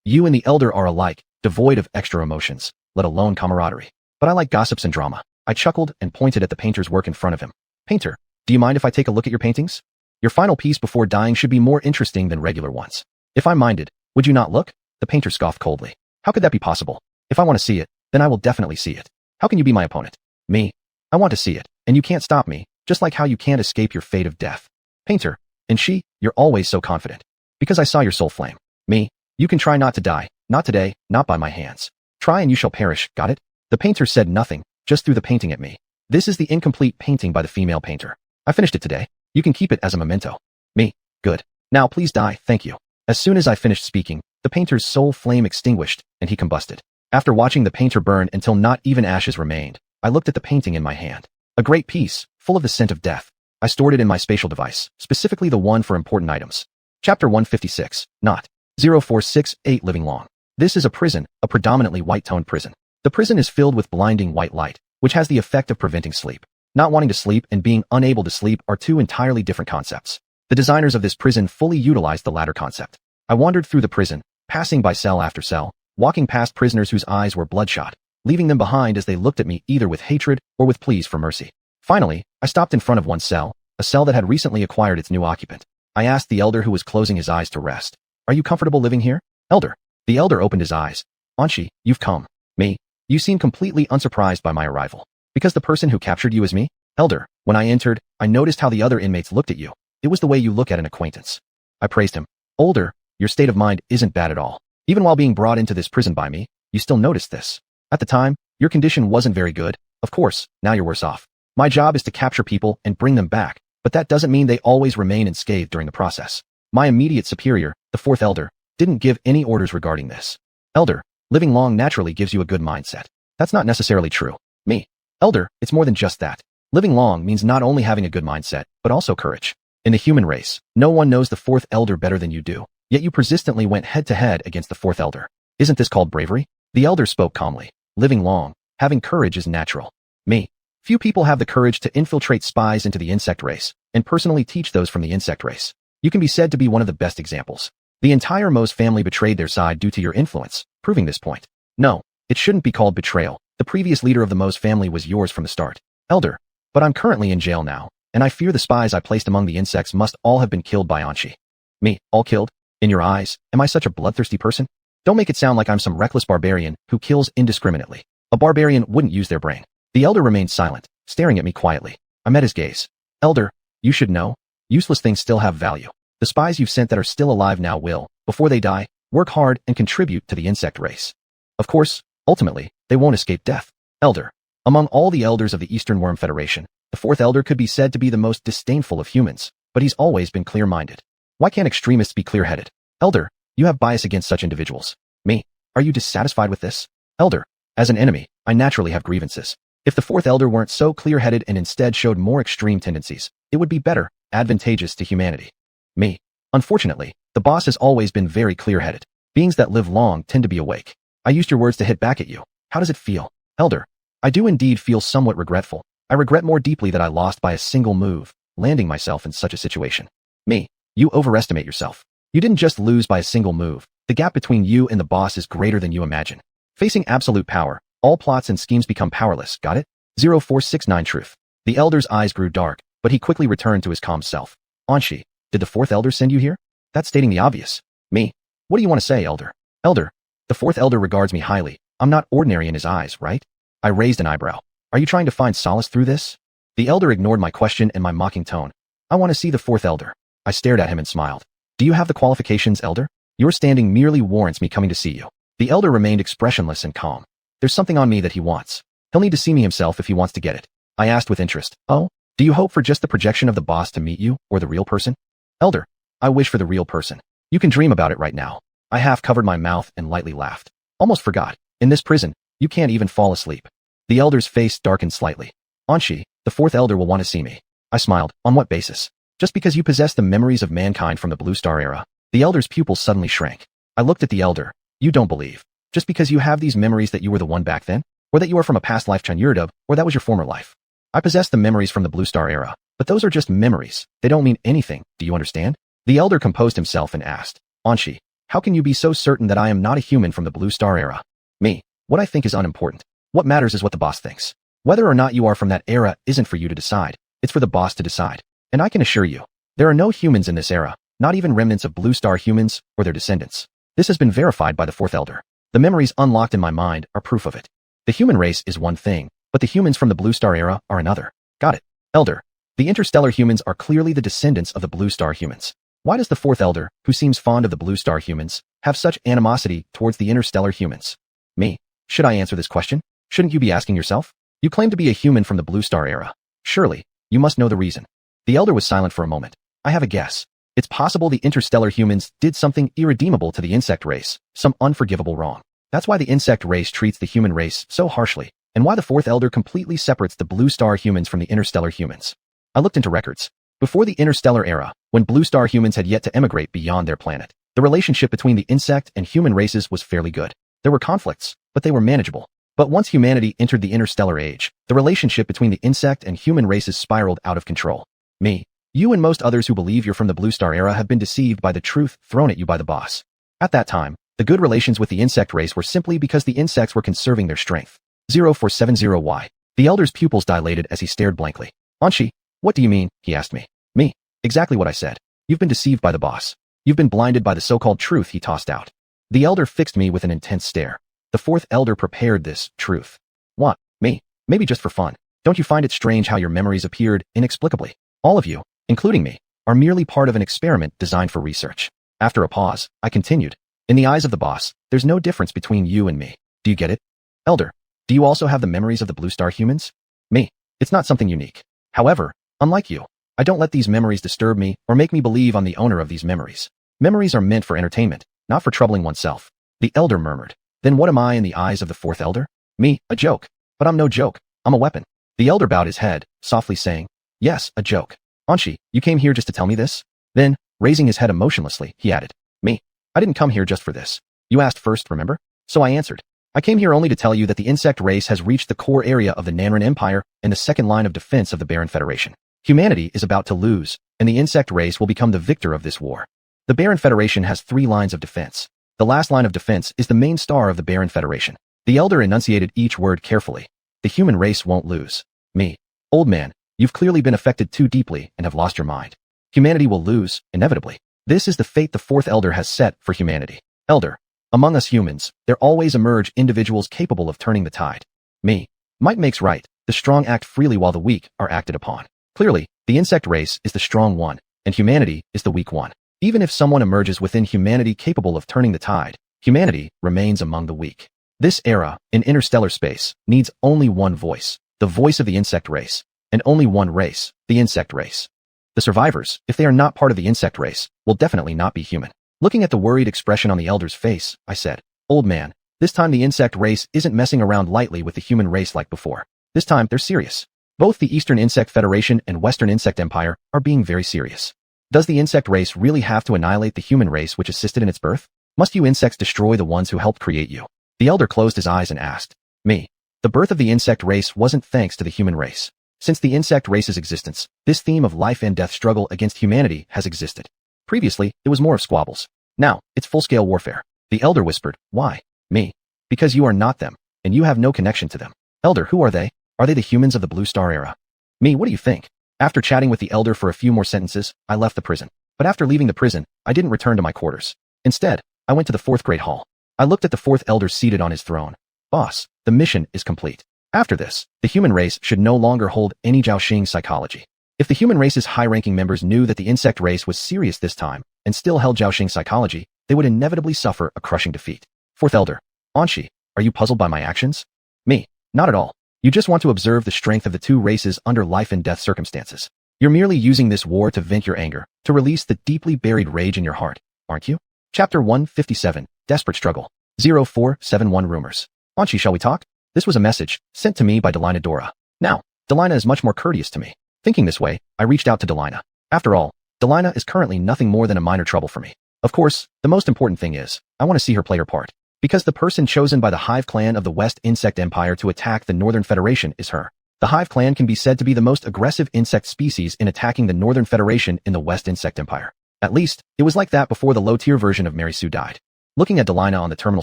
you and the elder are alike, devoid of extra emotions, let alone camaraderie. But I like gossips and drama. I chuckled and pointed at the painter's work in front of him. Painter, do you mind if I take a look at your paintings? Your final piece before dying should be more interesting than regular ones. If I minded, would you not look? The painter scoffed coldly. How could that be possible? If I want to see it, then I will definitely see it. How can you be my opponent? Me? I want to see it, and you can't stop me, just like how you can't escape your fate of death. Painter, and you're always so confident. Because I saw your soul flame. Me? You can try not to die, not today, not by my hands. Try and you shall perish, got it? The painter said nothing, just threw the painting at me. This is the incomplete painting by the female painter. I finished it today. You can keep it as a memento. Me? Good. Now please die, thank you. As soon as I finished speaking, the painter's soul flame extinguished, and he combusted. After watching the painter burn until not even ashes remained, I looked at the painting in my hand. A great piece, full of the scent of death. I stored it in my spatial device, specifically the one for important items. Chapter 156, Not 0468 Living Long. This is a prison, a predominantly white-toned prison. The prison is filled with blinding white light, which has the effect of preventing sleep. Not wanting to sleep and being unable to sleep are two entirely different concepts. The designers of this prison fully utilized the latter concept. I wandered through the prison, passing by cell after cell, walking past prisoners whose eyes were bloodshot, leaving them behind as they looked at me either with hatred or with pleas for mercy. Finally, I stopped in front of one cell, a cell that had recently acquired its new occupant. I asked the elder who was closing his eyes to rest. Are you comfortable living here? Elder. The elder opened his eyes. Anshi, you've come. Me. You seem completely unsurprised by my arrival. Because the person who captured you is me? Elder. When I entered, I noticed how the other inmates looked at you. It was the way you look at an acquaintance. I praised him. Older, your state of mind isn't bad at all. Even while being brought into this prison by me, you still noticed this. At the time, your condition wasn't very good. Of course, now you're worse off. My job is to capture people and bring them back, but that doesn't mean they always remain unscathed during the process. My immediate superior, the fourth elder, didn't give any orders regarding this. Elder, living long naturally gives you a good mindset. That's not necessarily true. Me. Elder, it's more than just that. Living long means not only having a good mindset, but also courage. In the human race, no one knows the fourth elder better than you do, yet you persistently went head-to-head against the fourth elder. Isn't this called bravery? The elder spoke calmly. Living long, having courage is natural. Me. Few people have the courage to infiltrate spies into the insect race, and personally teach those from the insect race. You can be said to be one of the best examples. The entire Moe's family betrayed their side due to your influence, proving this point. No, it shouldn't be called betrayal. The previous leader of the Moe's family was yours from the start. Elder. But I'm currently in jail now, and I fear the spies I placed among the insects must all have been killed by Anshi. Me, all killed? In your eyes, am I such a bloodthirsty person? Don't make it sound like I'm some reckless barbarian who kills indiscriminately. A barbarian wouldn't use their brain. The elder remained silent, staring at me quietly. I met his gaze. Elder, you should know. Useless things still have value. The spies you've sent that are still alive now will, before they die, work hard and contribute to the insect race. Of course, ultimately, they won't escape death. Elder. Among all the elders of the Eastern Worm Federation, the fourth elder could be said to be the most disdainful of humans, but he's always been clear-minded. Why can't extremists be clear-headed? Elder, you have bias against such individuals. Me. Are you dissatisfied with this? Elder. As an enemy, I naturally have grievances. If the fourth elder weren't so clear-headed and instead showed more extreme tendencies, it would be better, advantageous to humanity. Me. Unfortunately, the boss has always been very clear-headed. Beings that live long tend to be awake. I used your words to hit back at you. How does it feel? Elder. I do indeed feel somewhat regretful. I regret more deeply that I lost by a single move, landing myself in such a situation. Me. You overestimate yourself. You didn't just lose by a single move. The gap between you and the boss is greater than you imagine. Facing absolute power, all plots and schemes become powerless, got it? 0469 Truth. The elder's eyes grew dark, but he quickly returned to his calm self. Anshi, did the fourth elder send you here? That's stating the obvious. Me? What do you want to say, Elder? Elder. The fourth elder regards me highly. I'm not ordinary in his eyes, right? I raised an eyebrow. Are you trying to find solace through this? The elder ignored my question and my mocking tone. I want to see the fourth elder. I stared at him and smiled. Do you have the qualifications, Elder? Your standing merely warrants me coming to see you. The elder remained expressionless and calm. There's something on me that he wants. He'll need to see me himself if he wants to get it. I asked with interest. Oh? Do you hope for just the projection of the boss to meet you, or the real person? Elder. I wish for the real person. You can dream about it right now. I half covered my mouth and lightly laughed. Almost forgot. In this prison, you can't even fall asleep. The elder's face darkened slightly. Anshi, the fourth elder will want to see me. I smiled. On what basis? Just because you possess the memories of mankind from the Blue Star era. The elder's pupils suddenly shrank. I looked at the elder. You don't believe. Just because you have these memories that you were the one back then? Or that you are from a past life Chanyurdub, or that was your former life? I possess the memories from the Blue Star era, but those are just memories. They don't mean anything, do you understand? The elder composed himself and asked, Anshi, how can you be so certain that I am not a human from the Blue Star era? Me. What I think is unimportant. What matters is what the boss thinks. Whether or not you are from that era isn't for you to decide. It's for the boss to decide. And I can assure you, there are no humans in this era, not even remnants of Blue Star humans or their descendants. This has been verified by the fourth elder. The memories unlocked in my mind are proof of it. The human race is one thing, but the humans from the Blue Star era are another. Got it. Elder. The interstellar humans are clearly the descendants of the Blue Star humans. Why does the fourth elder, who seems fond of the Blue Star humans, have such animosity towards the interstellar humans? Me. Should I answer this question? Shouldn't you be asking yourself? You claim to be a human from the Blue Star era. Surely, you must know the reason. The elder was silent for a moment. I have a guess. It's possible the interstellar humans did something irredeemable to the insect race, some unforgivable wrong. That's why the insect race treats the human race so harshly, and why the fourth elder completely separates the Blue Star humans from the interstellar humans. I looked into records. Before the interstellar era, when Blue Star humans had yet to emigrate beyond their planet, the relationship between the insect and human races was fairly good. There were conflicts, but they were manageable. But once humanity entered the interstellar age, the relationship between the insect and human races spiraled out of control. Me. You and most others who believe you're from the Blue Star era have been deceived by the truth thrown at you by the boss. At that time, the good relations with the insect race were simply because the insects were conserving their strength. 0470Y. The elder's pupils dilated as he stared blankly. Anshi, what do you mean? He asked me. Me. Exactly what I said. You've been deceived by the boss. You've been blinded by the so-called truth he tossed out. The elder fixed me with an intense stare. The fourth elder prepared this truth. What? Me? Maybe just for fun. Don't you find it strange how your memories appeared inexplicably? All of you, including me, are merely part of an experiment designed for research. After a pause, I continued. In the eyes of the boss, there's no difference between you and me. Do you get it? Elder, do you also have the memories of the Blue Star humans? Me. It's not something unique. However, unlike you, I don't let these memories disturb me or make me believe I'm the owner of these memories. Memories are meant for entertainment, not for troubling oneself. The elder murmured. Then what am I in the eyes of the fourth elder? Me, a joke. But I'm no joke. I'm a weapon. The elder bowed his head, softly saying, yes, a joke. Anshi, you came here just to tell me this? Then, raising his head emotionlessly, he added, me. I didn't come here just for this. You asked first, remember? So I answered. I came here only to tell you that the insect race has reached the core area of the Nanran Empire and the second line of defense of the Baron Federation. Humanity is about to lose, and the insect race will become the victor of this war. The Baron Federation has 3 lines of defense. The last line of defense is the main star of the Baron Federation. The elder enunciated each word carefully. The human race won't lose. Me. Old man, you've clearly been affected too deeply and have lost your mind. Humanity will lose, inevitably. This is the fate the fourth elder has set for humanity. Elder. Among us humans, there always emerge individuals capable of turning the tide. Me. Might makes right. The strong act freely while the weak are acted upon. Clearly, the insect race is the strong one, and humanity is the weak one. Even if someone emerges within humanity capable of turning the tide, humanity remains among the weak. This era, in interstellar space, needs only one voice, the voice of the insect race, and only one race, the insect race. The survivors, if they are not part of the insect race, will definitely not be human. Looking at the worried expression on the elder's face, I said, old man, this time the insect race isn't messing around lightly with the human race like before. This time, they're serious. Both the Eastern Insect Federation and Western Insect Empire are being very serious. Does the insect race really have to annihilate the human race which assisted in its birth? Must you insects destroy the ones who helped create you? The elder closed his eyes and asked, me. The birth of the insect race wasn't thanks to the human race. Since the insect race's existence, this theme of life and death struggle against humanity has existed. Previously, it was more of squabbles. Now, it's full-scale warfare. The elder whispered, why? Me. Because you are not them, and you have no connection to them. Elder, who are they? Are they the humans of the Blue Star era? Me, what do you think? After chatting with the elder for a few more sentences, I left the prison. But after leaving the prison, I didn't return to my quarters. Instead, I went to the fourth grade hall. I looked at the fourth elder seated on his throne. Boss, the mission is complete. After this, the human race should no longer hold any Jiaoxing psychology. If the human race's high-ranking members knew that the insect race was serious this time and still held Jiaoxing psychology, they would inevitably suffer a crushing defeat. Fourth elder, Anshi, are you puzzled by my actions? Me, not at all. You just want to observe the strength of the two races under life and death circumstances. You're merely using this war to vent your anger, to release the deeply buried rage in your heart, aren't you? Chapter 157, Desperate Struggle. 0471 Rumors. Anshi, shall we talk? This was a message sent to me by Delina Dora. Now, Delina is much more courteous to me. Thinking this way, I reached out to Delina. After all, Delina is currently nothing more than a minor trouble for me. Of course, the most important thing is, I want to see her play her part. Because the person chosen by the Hive clan of the West Insect Empire to attack the Northern Federation is her. The Hive clan can be said to be the most aggressive insect species in attacking the Northern Federation in the West Insect Empire. At least, it was like that before the low-tier version of Mary Sue died. Looking at Delina on the terminal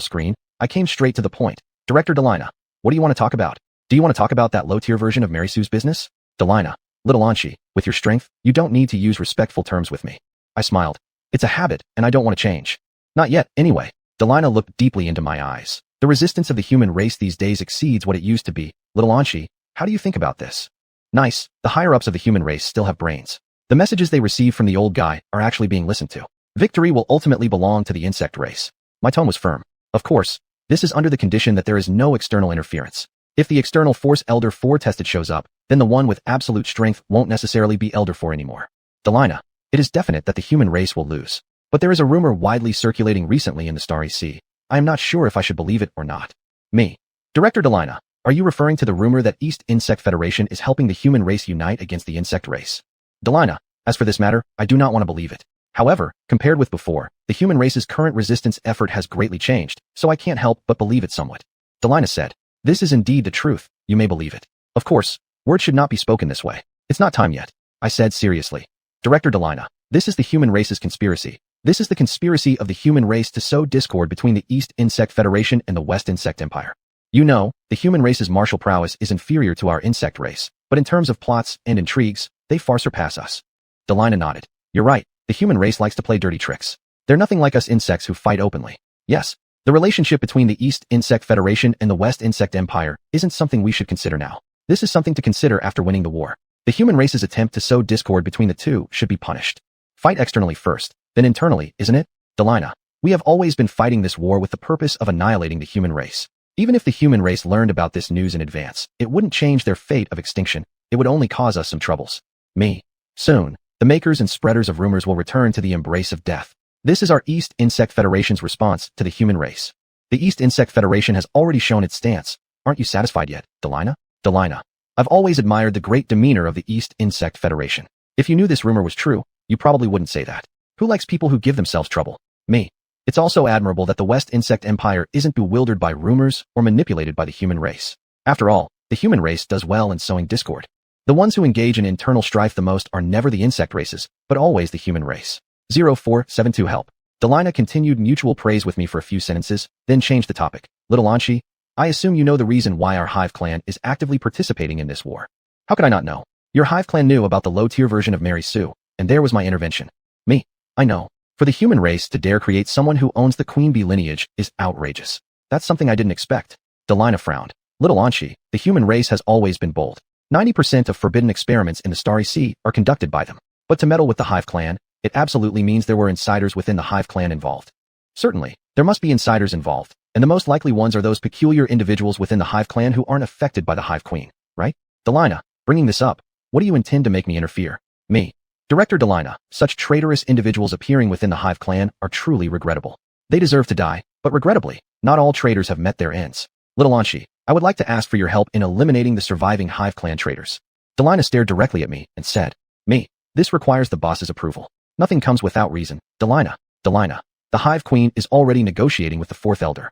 screen, I came straight to the point. Director Delina, what do you want to talk about? Do you want to talk about that low-tier version of Mary Sue's business? Delina, little Anshi, with your strength, you don't need to use respectful terms with me. I smiled. It's a habit, and I don't want to change. Not yet, anyway. Delina looked deeply into my eyes. The resistance of the human race these days exceeds what it used to be. Little Anshi, how do you think about this? Nice, the higher-ups of the human race still have brains. The messages they receive from the old guy are actually being listened to. Victory will ultimately belong to the insect race. My tone was firm. Of course, this is under the condition that there is no external interference. If the external Force Elder 4 tested shows up, then the one with absolute strength won't necessarily be Elder 4 anymore. Delina, it is definite that the human race will lose. But there is a rumor widely circulating recently in the Starry Sea. I am not sure if I should believe it or not. Me. Director Delina, are you referring to the rumor that East Insect Federation is helping the human race unite against the insect race? Delina, as for this matter, I do not want to believe it. However, compared with before, the human race's current resistance effort has greatly changed, so I can't help but believe it somewhat. Delina said, this is indeed the truth, you may believe it. Of course, words should not be spoken this way. It's not time yet. I said seriously. Director Delina, this is the human race's conspiracy. This is the conspiracy of the human race to sow discord between the East Insect Federation and the West Insect Empire. You know, the human race's martial prowess is inferior to our insect race, but in terms of plots and intrigues, they far surpass us. Delina nodded. You're right, the human race likes to play dirty tricks. They're nothing like us insects who fight openly. Yes, the relationship between the East Insect Federation and the West Insect Empire isn't something we should consider now. This is something to consider after winning the war. The human race's attempt to sow discord between the two should be punished. Fight externally first, then internally, isn't it? Delina, we have always been fighting this war with the purpose of annihilating the human race. Even if the human race learned about this news in advance, it wouldn't change their fate of extinction. It would only cause us some troubles. Me. Soon, the makers and spreaders of rumors will return to the embrace of death. This is our East Insect Federation's response to the human race. The East Insect Federation has already shown its stance. Aren't you satisfied yet, Delina? Delina, I've always admired the great demeanor of the East Insect Federation. If you knew this rumor was true, you probably wouldn't say that. Who likes people who give themselves trouble? Me. It's also admirable that the West Insect Empire isn't bewildered by rumors or manipulated by the human race. After all, the human race does well in sowing discord. The ones who engage in internal strife the most are never the insect races, but always the human race. 0472 Help. Delina continued mutual praise with me for a few sentences, then changed the topic. Little Anshi, I assume you know the reason why our Hive clan is actively participating in this war. How could I not know? Your Hive clan knew about the low-tier version of Mary Sue, and there was my intervention. Me. I know. For the human race to dare create someone who owns the Queen Bee lineage is outrageous. That's something I didn't expect. Delina frowned. Little Anshi, the human race has always been bold. 90% of forbidden experiments in the Starry Sea are conducted by them. But to meddle with the Hive clan, it absolutely means there were insiders within the Hive clan involved. Certainly, there must be insiders involved, and the most likely ones are those peculiar individuals within the Hive clan who aren't affected by the Hive Queen, right? Delina, bringing this up, what do you intend to make me interfere? Me. Director Delina, such traitorous individuals appearing within the Hive clan are truly regrettable. They deserve to die, but regrettably, not all traitors have met their ends. Little Anshi, I would like to ask for your help in eliminating the surviving Hive clan traitors. Delina stared directly at me and said, Me. This requires the boss's approval. Nothing comes without reason. Delina, the Hive Queen is already negotiating with the fourth elder.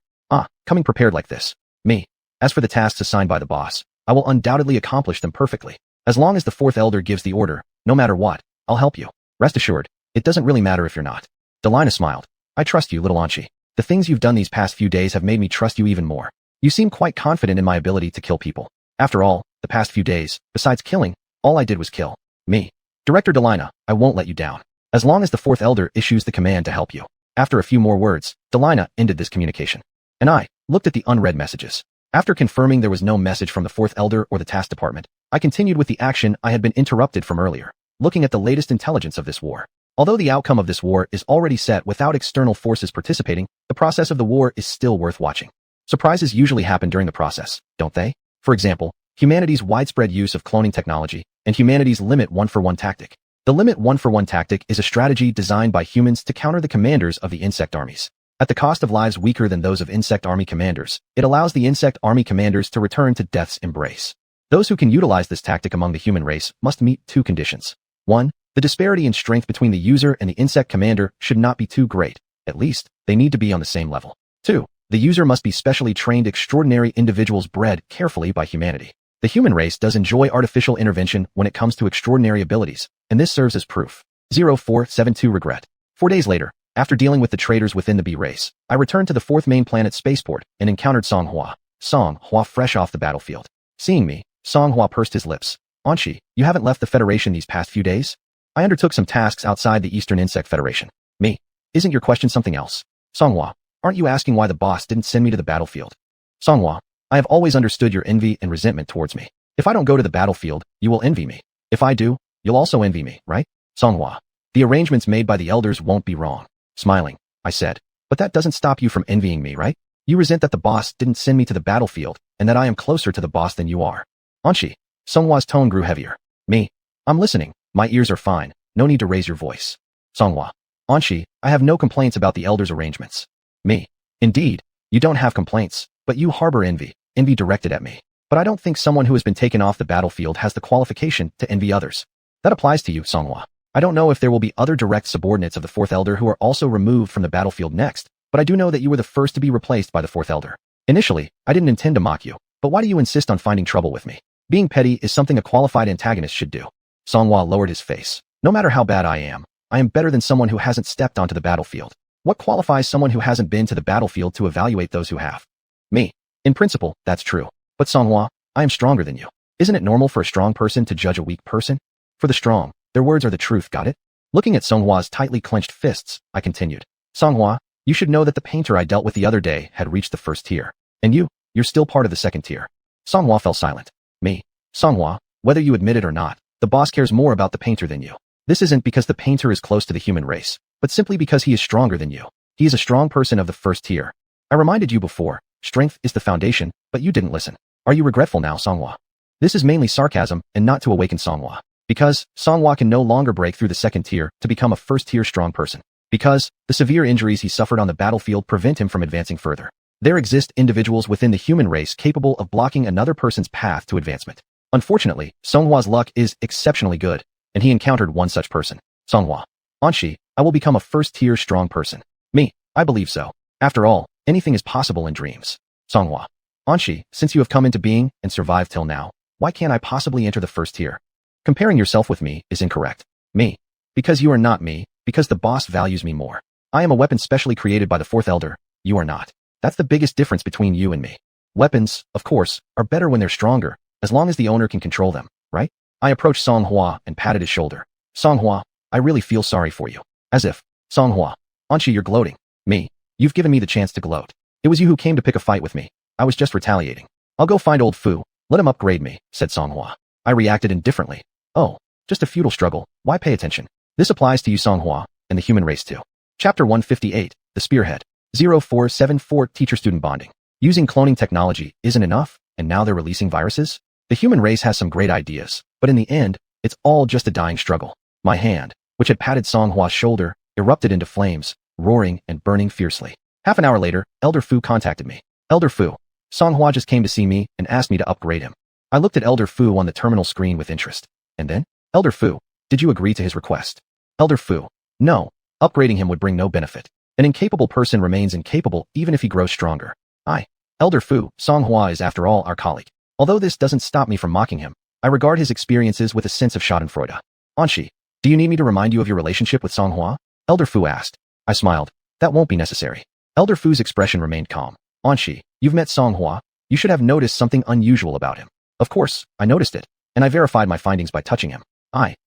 Coming prepared like this. Me. As for the tasks assigned by the boss, I will undoubtedly accomplish them perfectly. As long as the fourth elder gives the order, no matter what, I'll help you. Rest assured, it doesn't really matter if you're not. Delina smiled. I trust you, little Anshi. The things you've done these past few days have made me trust you even more. You seem quite confident in my ability to kill people. After all, the past few days, besides killing, all I did was kill. Me. Director Delina, I won't let you down. As long as the fourth elder issues the command to help you. After a few more words, Delina ended this communication. And I looked at the unread messages. After confirming there was no message from the fourth elder or the task department, I continued with the action I had been interrupted from earlier, looking at the latest intelligence of this war. Although the outcome of this war is already set without external forces participating, the process of the war is still worth watching. Surprises usually happen during the process, don't they? For example, humanity's widespread use of cloning technology and humanity's limit one-for-one tactic. The limit one-for-one tactic is a strategy designed by humans to counter the commanders of the insect armies. At the cost of lives weaker than those of insect army commanders, it allows the insect army commanders to return to death's embrace. Those who can utilize this tactic among the human race must meet two conditions. 1. The disparity in strength between the user and the insect commander should not be too great. At least, they need to be on the same level. 2. The user must be specially trained extraordinary individuals bred carefully by humanity. The human race does enjoy artificial intervention when it comes to extraordinary abilities, and this serves as proof. 0472 Regret. 4 days later, after dealing with the traitors within the B race, I returned to the fourth main planet spaceport and encountered Song Hua. Song Hua fresh off the battlefield. Seeing me, Song Hua pursed his lips. Anshi, you haven't left the Federation these past few days? I undertook some tasks outside the Eastern Insect Federation. Me. Isn't your question something else? Song Hua, aren't you asking why the boss didn't send me to the battlefield? Song Hua, I have always understood your envy and resentment towards me. If I don't go to the battlefield, you will envy me. If I do, you'll also envy me, right? Song Hua, the arrangements made by the elders won't be wrong. Smiling, I said, but that doesn't stop you from envying me, right? You resent that the boss didn't send me to the battlefield and that I am closer to the boss than you are. Anshi, Song Hua's tone grew heavier. Me. I'm listening. My ears are fine. No need to raise your voice. Song Hua. Anshi, I have no complaints about the elders' arrangements. Me. Indeed, you don't have complaints, but you harbor envy directed at me. But I don't think someone who has been taken off the battlefield has the qualification to envy others. That applies to you, Song Hua. I don't know if there will be other direct subordinates of the fourth elder who are also removed from the battlefield next, but I do know that you were the first to be replaced by the fourth elder. Initially, I didn't intend to mock you, but why do you insist on finding trouble with me? Being petty is something a qualified antagonist should do. Song Hua lowered his face. No matter how bad I am better than someone who hasn't stepped onto the battlefield. What qualifies someone who hasn't been to the battlefield to evaluate those who have? Me. In principle, that's true. But Song Hua, I am stronger than you. Isn't it normal for a strong person to judge a weak person? For the strong, their words are the truth, got it? Looking at Song Hua's tightly clenched fists, I continued. Song Hua, you should know that the painter I dealt with the other day had reached the first tier. And you're still part of the second tier. Song Hua fell silent. Me. Song Hua, whether you admit it or not, the boss cares more about the painter than you. This isn't because the painter is close to the human race, but simply because he is stronger than you. He is a strong person of the first tier. I reminded you before, strength is the foundation, but you didn't listen. Are you regretful now, Song Hua? This is mainly sarcasm and not to awaken Song Hua. Because Song Hua can no longer break through the second tier to become a first-tier strong person. Because the severe injuries he suffered on the battlefield prevent him from advancing further. There exist individuals within the human race capable of blocking another person's path to advancement. Unfortunately, Song Hua's luck is exceptionally good, and he encountered one such person. Song Hua. Anshi, I will become a first-tier strong person. Me. I believe so. After all, anything is possible in dreams. Song Hua. Anshi, since you have come into being and survived till now, why can't I possibly enter the first tier? Comparing yourself with me is incorrect. Me. Because you are not me, because the boss values me more. I am a weapon specially created by the fourth elder, you are not. That's the biggest difference between you and me. Weapons, of course, are better when they're stronger, as long as the owner can control them, right? I approached Song Hua and patted his shoulder. Song Hua, I really feel sorry for you. As if. Song Hua. Anshi, you're gloating. Me. You've given me the chance to gloat. It was you who came to pick a fight with me. I was just retaliating. I'll go find old Fu. Let him upgrade me, said Song Hua. I reacted indifferently. Oh, just a futile struggle. Why pay attention? This applies to you, Song Hua, and the human race too. Chapter 158, The Spearhead. 0474 Teacher-Student Bonding. Using cloning technology isn't enough, and now they're releasing viruses? The human race has some great ideas, but in the end, it's all just a dying struggle. My hand, which had patted Song Hua's shoulder, erupted into flames, roaring and burning fiercely. Half an hour later, Elder Fu contacted me. Elder Fu. Song Hua just came to see me and asked me to upgrade him. I looked at Elder Fu on the terminal screen with interest. And then? Elder Fu, did you agree to his request? Elder Fu. No. Upgrading him would bring no benefit. An incapable person remains incapable even if he grows stronger. Elder Fu, Song Hua is after all our colleague. Although this doesn't stop me from mocking him, I regard his experiences with a sense of schadenfreude. Anshi, do you need me to remind you of your relationship with Song Hua? Elder Fu asked. I smiled. That won't be necessary. Elder Fu's expression remained calm. Anshi, you've met Song Hua. You should have noticed something unusual about him. Of course, I noticed it, and I verified my findings by touching him.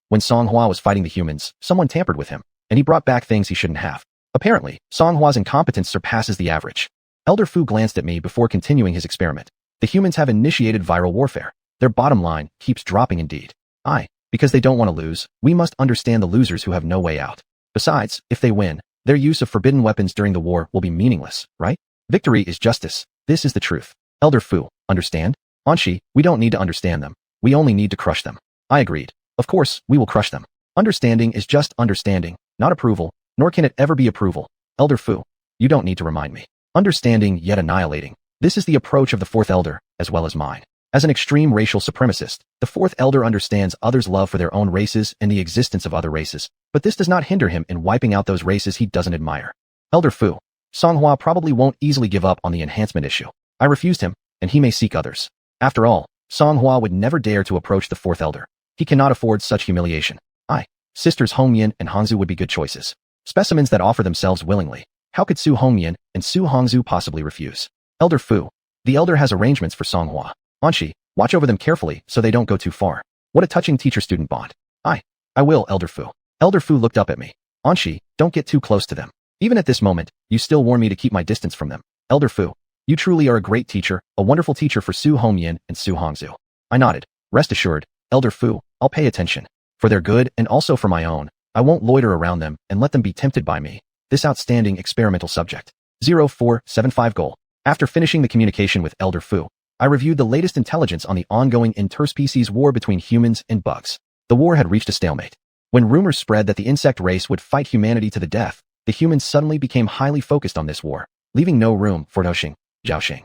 When Song Hua was fighting the humans, someone tampered with him. and he brought back things he shouldn't have. Apparently, Songhua's incompetence surpasses the average. Elder Fu glanced at me before continuing his experiment. The humans have initiated viral warfare. Their bottom line keeps dropping indeed. Because they don't want to lose, we must understand the losers who have no way out. Besides, if they win, their use of forbidden weapons during the war will be meaningless, right? Victory is justice. This is the truth. Elder Fu, understand? Anshi, we don't need to understand them. We only need to crush them. I agreed. Of course, we will crush them. Understanding is just understanding, not approval, nor can it ever be approval. Elder Fu, you don't need to remind me. Understanding yet annihilating. This is the approach of the fourth elder, as well as mine. As an extreme racial supremacist, the fourth elder understands others' love for their own races and the existence of other races, but this does not hinder him in wiping out those races he doesn't admire. Elder Fu, Songhua probably won't easily give up on the enhancement issue. I refused him, and he may seek others. After all, Songhua would never dare to approach the fourth elder. He cannot afford such humiliation. Sisters Hongyan and Hongzu would be good choices. Specimens that offer themselves willingly. How could Su Hongyan and Su Hongzu possibly refuse? Elder Fu, the elder has arrangements for Songhua. Anshi, watch over them carefully so they don't go too far. What a touching teacher-student bond. I will, Elder Fu. Elder Fu looked up at me. Anshi, don't get too close to them. Even at this moment, you still warn me to keep my distance from them. Elder Fu, you truly are a great teacher, a wonderful teacher for Su Hongyan and Su Hongzu. I nodded. Rest assured, Elder Fu, I'll pay attention. For their good and also for my own, I won't loiter around them and let them be tempted by me. This outstanding experimental subject. 0475 goal. After finishing the communication with Elder Fu, I reviewed the latest intelligence on the ongoing interspecies war between humans and bugs. The war had reached a stalemate. When rumors spread that the insect race would fight humanity to the death, the humans suddenly became highly focused on this war, leaving no room for Noxing, Zhaoxing.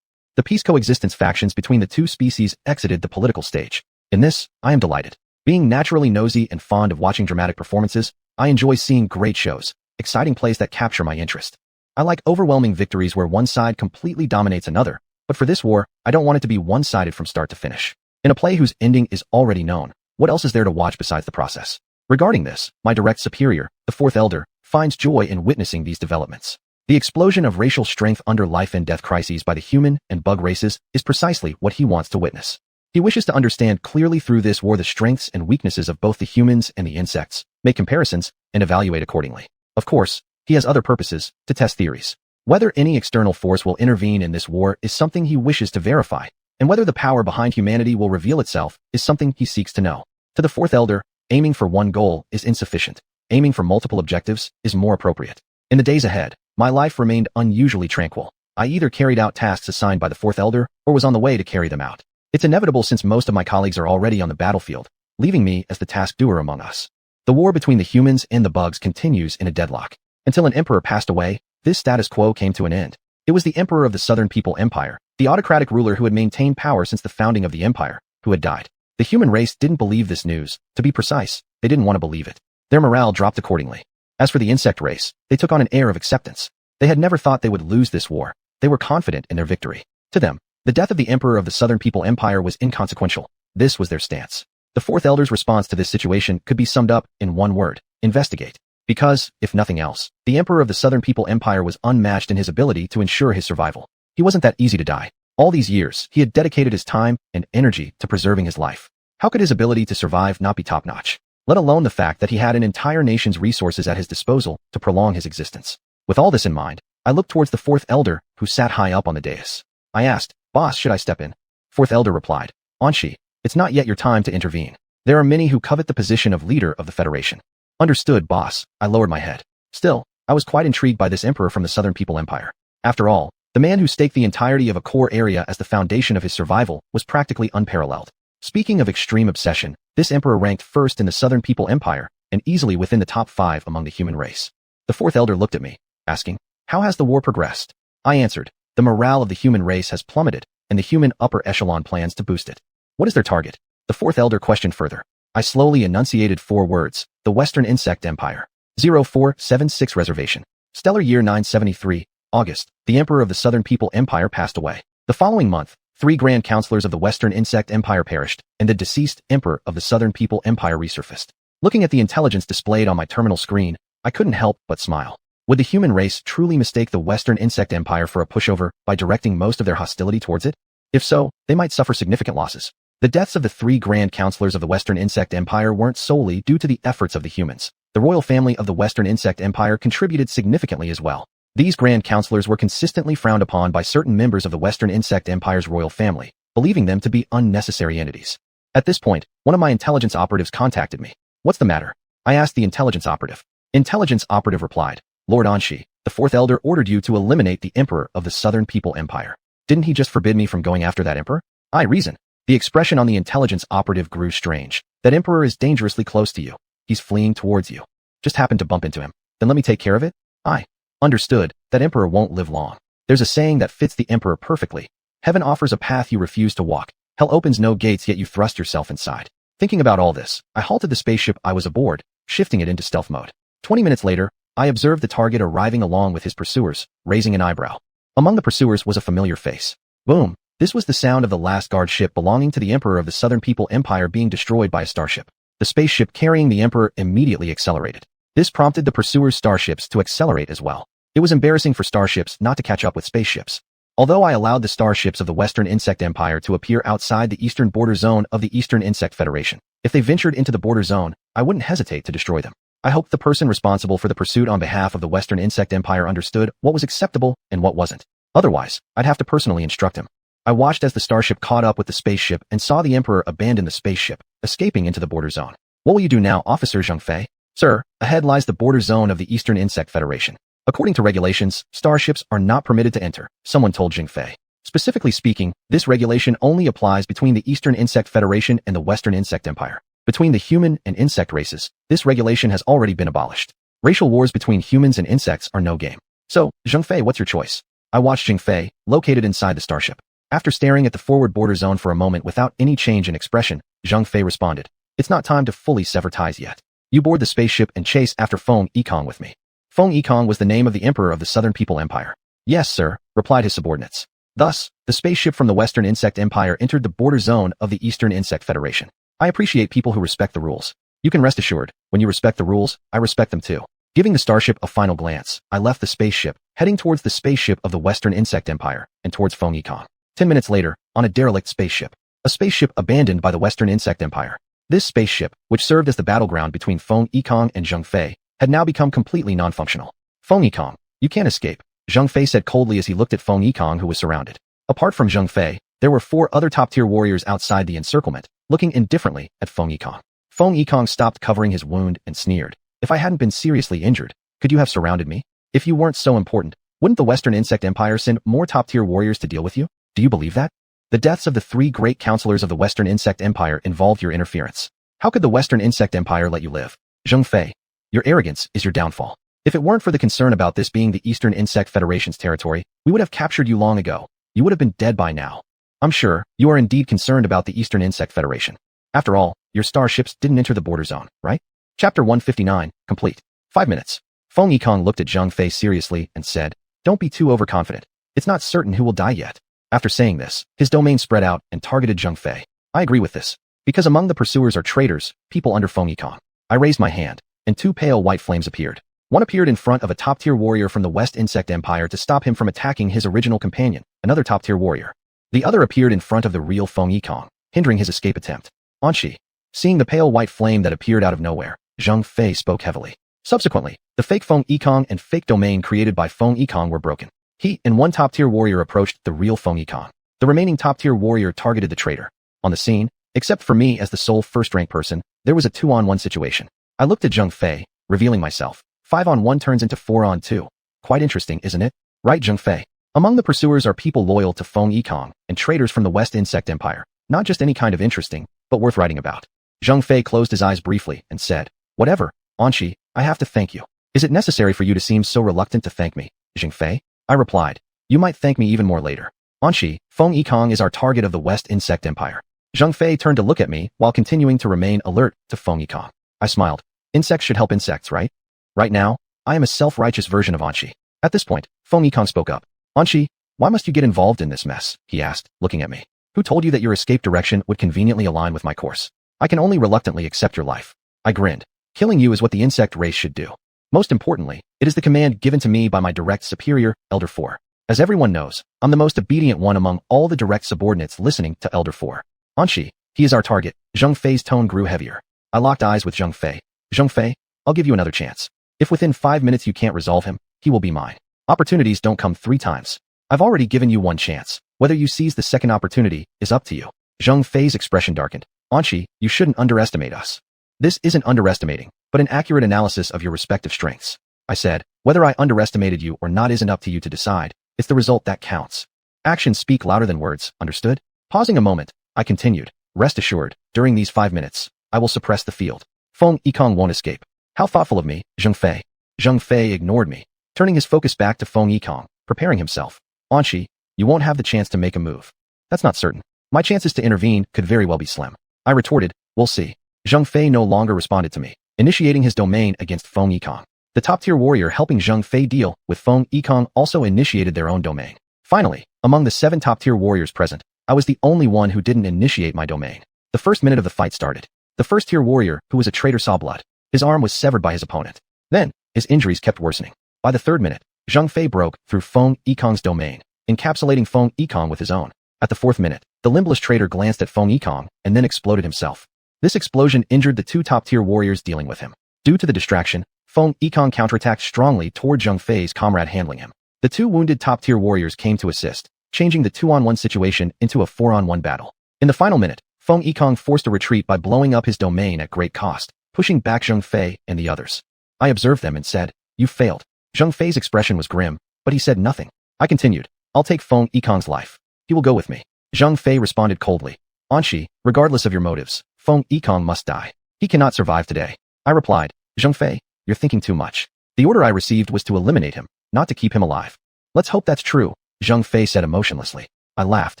The peace coexistence factions between the two species exited the political stage. In this, I am delighted. Being naturally nosy and fond of watching dramatic performances, I enjoy seeing great shows, exciting plays that capture my interest. I like overwhelming victories where one side completely dominates another, but for this war, I don't want it to be one-sided from start to finish. In a play whose ending is already known, what else is there to watch besides the process? Regarding this, my direct superior, the fourth elder, finds joy in witnessing these developments. The explosion of racial strength under life and death crises by the human and bug races is precisely what he wants to witness. He wishes to understand clearly through this war the strengths and weaknesses of both the humans and the insects, make comparisons, and evaluate accordingly. Of course, he has other purposes, to test theories. Whether any external force will intervene in this war is something he wishes to verify, and whether the power behind humanity will reveal itself is something he seeks to know. To the fourth elder, aiming for one goal is insufficient. Aiming for multiple objectives is more appropriate. In the days ahead, my life remained unusually tranquil. I either carried out tasks assigned by the fourth elder or was on the way to carry them out. It's inevitable since most of my colleagues are already on the battlefield, leaving me as the task doer among us. The war between the humans and the bugs continues in a deadlock. Until an emperor passed away, this status quo came to an end. It was the emperor of the Southern People Empire, the autocratic ruler who had maintained power since the founding of the empire, who had died. The human race didn't believe this news. To be precise, they didn't want to believe it. Their morale dropped accordingly. As for the insect race, they took on an air of acceptance. They had never thought they would lose this war. They were confident in their victory. To them, the death of the emperor of the Southern People Empire was inconsequential. This was their stance. The fourth elder's response to this situation could be summed up in one word: investigate. Because, if nothing else, the emperor of the Southern People Empire was unmatched in his ability to ensure his survival. He wasn't that easy to die. All these years, he had dedicated his time and energy to preserving his life. How could his ability to survive not be top-notch? Let alone the fact that he had an entire nation's resources at his disposal to prolong his existence. With all this in mind, I looked towards the fourth elder, who sat high up on the dais. I asked, "Boss, should I step in?" Fourth elder replied, "Anshi, it's not yet your time to intervene. There are many who covet the position of leader of the Federation." Understood, boss. I lowered my head. Still, I was quite intrigued by this emperor from the Southern People Empire. After all, the man who staked the entirety of a core area as the foundation of his survival was practically unparalleled. Speaking of extreme obsession, this emperor ranked first in the Southern People Empire and easily within the top 5 among the human race. The fourth elder looked at me, asking, "How has the war progressed?" I answered, "The morale of the human race has plummeted, and the human upper echelon plans to boost it." "What is their target?" The fourth elder questioned further. I slowly enunciated 4 words: the Western Insect Empire. 0476 reservation. Stellar year 973, August. The emperor of the Southern People Empire passed away. The following month, 3 grand counselors of the Western Insect Empire perished, and the deceased emperor of the Southern People Empire resurfaced. Looking at the intelligence displayed on my terminal screen, I couldn't help but smile. Would the human race truly mistake the Western Insect Empire for a pushover by directing most of their hostility towards it? If so, they might suffer significant losses. The deaths of the 3 grand counselors of the Western Insect Empire weren't solely due to the efforts of the humans. the royal family of the Western Insect Empire contributed significantly as well. These Grand Counselors were consistently frowned upon by certain members of the Western Insect Empire's royal family, believing them to be unnecessary entities. At this point, one of my intelligence operatives contacted me. "What's the matter?" I asked the intelligence operative. Intelligence operative replied, "Lord Anshi, the Fourth Elder ordered you to eliminate the Emperor of the Southern People Empire. Didn't he just forbid me from going after that Emperor?" I reasoned. The expression on the intelligence operative grew strange. "That Emperor is dangerously close to you. He's fleeing towards you. Just happened to bump into him. Then let me take care of it?" I understood. That Emperor won't live long. There's a saying that fits the Emperor perfectly. Heaven offers a path you refuse to walk. Hell opens no gates, yet you thrust yourself inside. Thinking about all this, I halted the spaceship I was aboard, shifting it into stealth mode. 20 minutes later, I observed the target arriving along with his pursuers, raising an eyebrow. Among the pursuers was a familiar face. Boom! This was the sound of the last guard ship belonging to the Emperor of the Southern People Empire being destroyed by a starship. The spaceship carrying the Emperor immediately accelerated. This prompted the pursuers' starships to accelerate as well. It was embarrassing for starships not to catch up with spaceships. Although I allowed the starships of the Western Insect Empire to appear outside the eastern border zone of the Eastern Insect Federation, if they ventured into the border zone, I wouldn't hesitate to destroy them. I hoped the person responsible for the pursuit on behalf of the Western Insect Empire understood what was acceptable and what wasn't. Otherwise, I'd have to personally instruct him. I watched as the starship caught up with the spaceship and saw the Emperor abandon the spaceship, escaping into the border zone. "What will you do now, Officer Zhang Fei?" "Sir, ahead lies the border zone of the Eastern Insect Federation. According to regulations, starships are not permitted to enter," someone told Zhang Fei. Specifically speaking, this regulation only applies between the Eastern Insect Federation and the Western Insect Empire. Between the human and insect races, this regulation has already been abolished. Racial wars between humans and insects are no game. "So, Zhang Fei, what's your choice?" I watched Zhang Fei, located inside the starship. After staring at the forward border zone for a moment without any change in expression, Zhang Fei responded, "It's not time to fully sever ties yet. You board the spaceship and chase after Feng Yikong with me." Feng Yikong was the name of the Emperor of the Southern People Empire. "Yes, sir," replied his subordinates. Thus, the spaceship from the Western Insect Empire entered the border zone of the Eastern Insect Federation. I appreciate people who respect the rules. You can rest assured, when you respect the rules, I respect them too. Giving the starship a final glance, I left the spaceship, heading towards the spaceship of the Western Insect Empire, and towards Feng Yikong. 10 minutes later, on a derelict spaceship. A spaceship abandoned by the Western Insect Empire. This spaceship, which served as the battleground between Feng Yikong and Zhang Fei, had now become completely non-functional. "Feng Yikong, you can't escape," Zhang Fei said coldly as he looked at Feng Yikong, who was surrounded. Apart from Zhang Fei, there were 4 other top-tier warriors outside the encirclement, looking indifferently at Feng Yikong. Feng Yikong stopped covering his wound and sneered. "If I hadn't been seriously injured, could you have surrounded me? If you weren't so important, wouldn't the Western Insect Empire send more top-tier warriors to deal with you? Do you believe that? The deaths of the 3 great counselors of the Western Insect Empire involved your interference. How could the Western Insect Empire let you live? Zhang Fei, your arrogance is your downfall. If it weren't for the concern about this being the Eastern Insect Federation's territory, we would have captured you long ago. You would have been dead by now. I'm sure you are indeed concerned about the Eastern Insect Federation. After all, your starships didn't enter the border zone, right?" Chapter 159, complete. 5 minutes. Feng Yikong looked at Zhang Fei seriously and said, "Don't be too overconfident. It's not certain who will die yet." After saying this, his domain spread out and targeted Zhang Fei. I agree with this. Because among the pursuers are traitors, people under Feng Yikong. I raised my hand, and 2 pale white flames appeared. One appeared in front of a top-tier warrior from the West Insect Empire to stop him from attacking his original companion, another top-tier warrior. The other appeared in front of the real Feng Yikong, hindering his escape attempt. Anshi. Seeing the pale white flame that appeared out of nowhere, Zhang Fei spoke heavily. Subsequently, the fake Feng Yikong and fake domain created by Feng Yikong were broken. He and one top-tier warrior approached the real Feng Yikong. The remaining top-tier warrior targeted the traitor. On the scene, except for me as the sole first-rank person, there was a 2-on-1 situation. I looked at Zhang Fei, revealing myself. 5-on-1 turns into 4-on-2. Quite interesting, isn't it? Right, Zhang Fei? Among the pursuers are people loyal to Feng Yikong and traitors from the West Insect Empire. Not just any kind of interesting, but worth writing about. Zhang Fei closed his eyes briefly and said, "Whatever, Anshi, I have to thank you. Is it necessary for you to seem so reluctant to thank me, Zhang Fei?" I replied, "You might thank me even more later. Anshi, Feng Yikong is our target of the West Insect Empire." Zhang Fei turned to look at me while continuing to remain alert to Feng Yikong. I smiled. Insects should help insects, right? Right now, I am a self-righteous version of Anshi. At this point, Feng Yikong spoke up. "Anshi, why must you get involved in this mess?" he asked, looking at me. "Who told you that your escape direction would conveniently align with my course? I can only reluctantly accept your life." I grinned. "Killing you is what the insect race should do. Most importantly, it is the command given to me by my direct superior, Elder 4. As everyone knows, I'm the most obedient one among all the direct subordinates listening to Elder 4. Anshi, he is our target." Zhang Fei's tone grew heavier. I locked eyes with Zhang Fei. "Zhang Fei, I'll give you another chance. If within 5 minutes you can't resolve him, he will be mine. Opportunities don't come 3 times. I've already given you 1 chance. Whether you seize the second opportunity is up to you. Zheng Fei's expression darkened. Anqi, you shouldn't underestimate us. This isn't underestimating, but an accurate analysis of your respective strengths. I said, whether I underestimated you or not isn't up to you to decide. It's the result that counts. Actions speak louder than words, understood? Pausing a moment, I continued. Rest assured, during these 5 minutes, I will suppress the field. Feng Yikong won't escape. How thoughtful of me, Zheng Fei. Zheng Fei ignored me, turning his focus back to Feng Yikong, preparing himself. Anqi, you won't have the chance to make a move. That's not certain. My chances to intervene could very well be slim. I retorted, we'll see. Zheng Fei no longer responded to me, initiating his domain against Feng Yikong. The top-tier warrior helping Zheng Fei deal with Feng Yikong also initiated their own domain. Finally, among the 7 top-tier warriors present, I was the only one who didn't initiate my domain. The first minute of the fight started. The first-tier warrior, who was a traitor, saw blood. His arm was severed by his opponent. Then, his injuries kept worsening. By the 3rd minute, Zheng Fei broke through Feng Yikong's domain, encapsulating Feng Yikong with his own. At the 4th minute, the limbless traitor glanced at Feng Yikong and then exploded himself. This explosion injured the 2 top-tier warriors dealing with him. Due to the distraction, Feng Yikong counterattacked strongly toward Zheng Fei's comrade handling him. The 2 wounded top-tier warriors came to assist, changing the 2-on-1 situation into a 4-on-1 battle. In the final minute, Feng Yikong forced a retreat by blowing up his domain at great cost, pushing back Zheng Fei and the others. I observed them and said, you failed. Zheng Fei's expression was grim, but he said nothing. I continued, I'll take Feng Yikong's life. He will go with me. Zheng Fei responded coldly. Anqi, regardless of your motives, Feng Yikong must die. He cannot survive today. I replied, Zheng Fei, you're thinking too much. The order I received was to eliminate him, not to keep him alive. Let's hope that's true, Zheng Fei said emotionlessly. I laughed,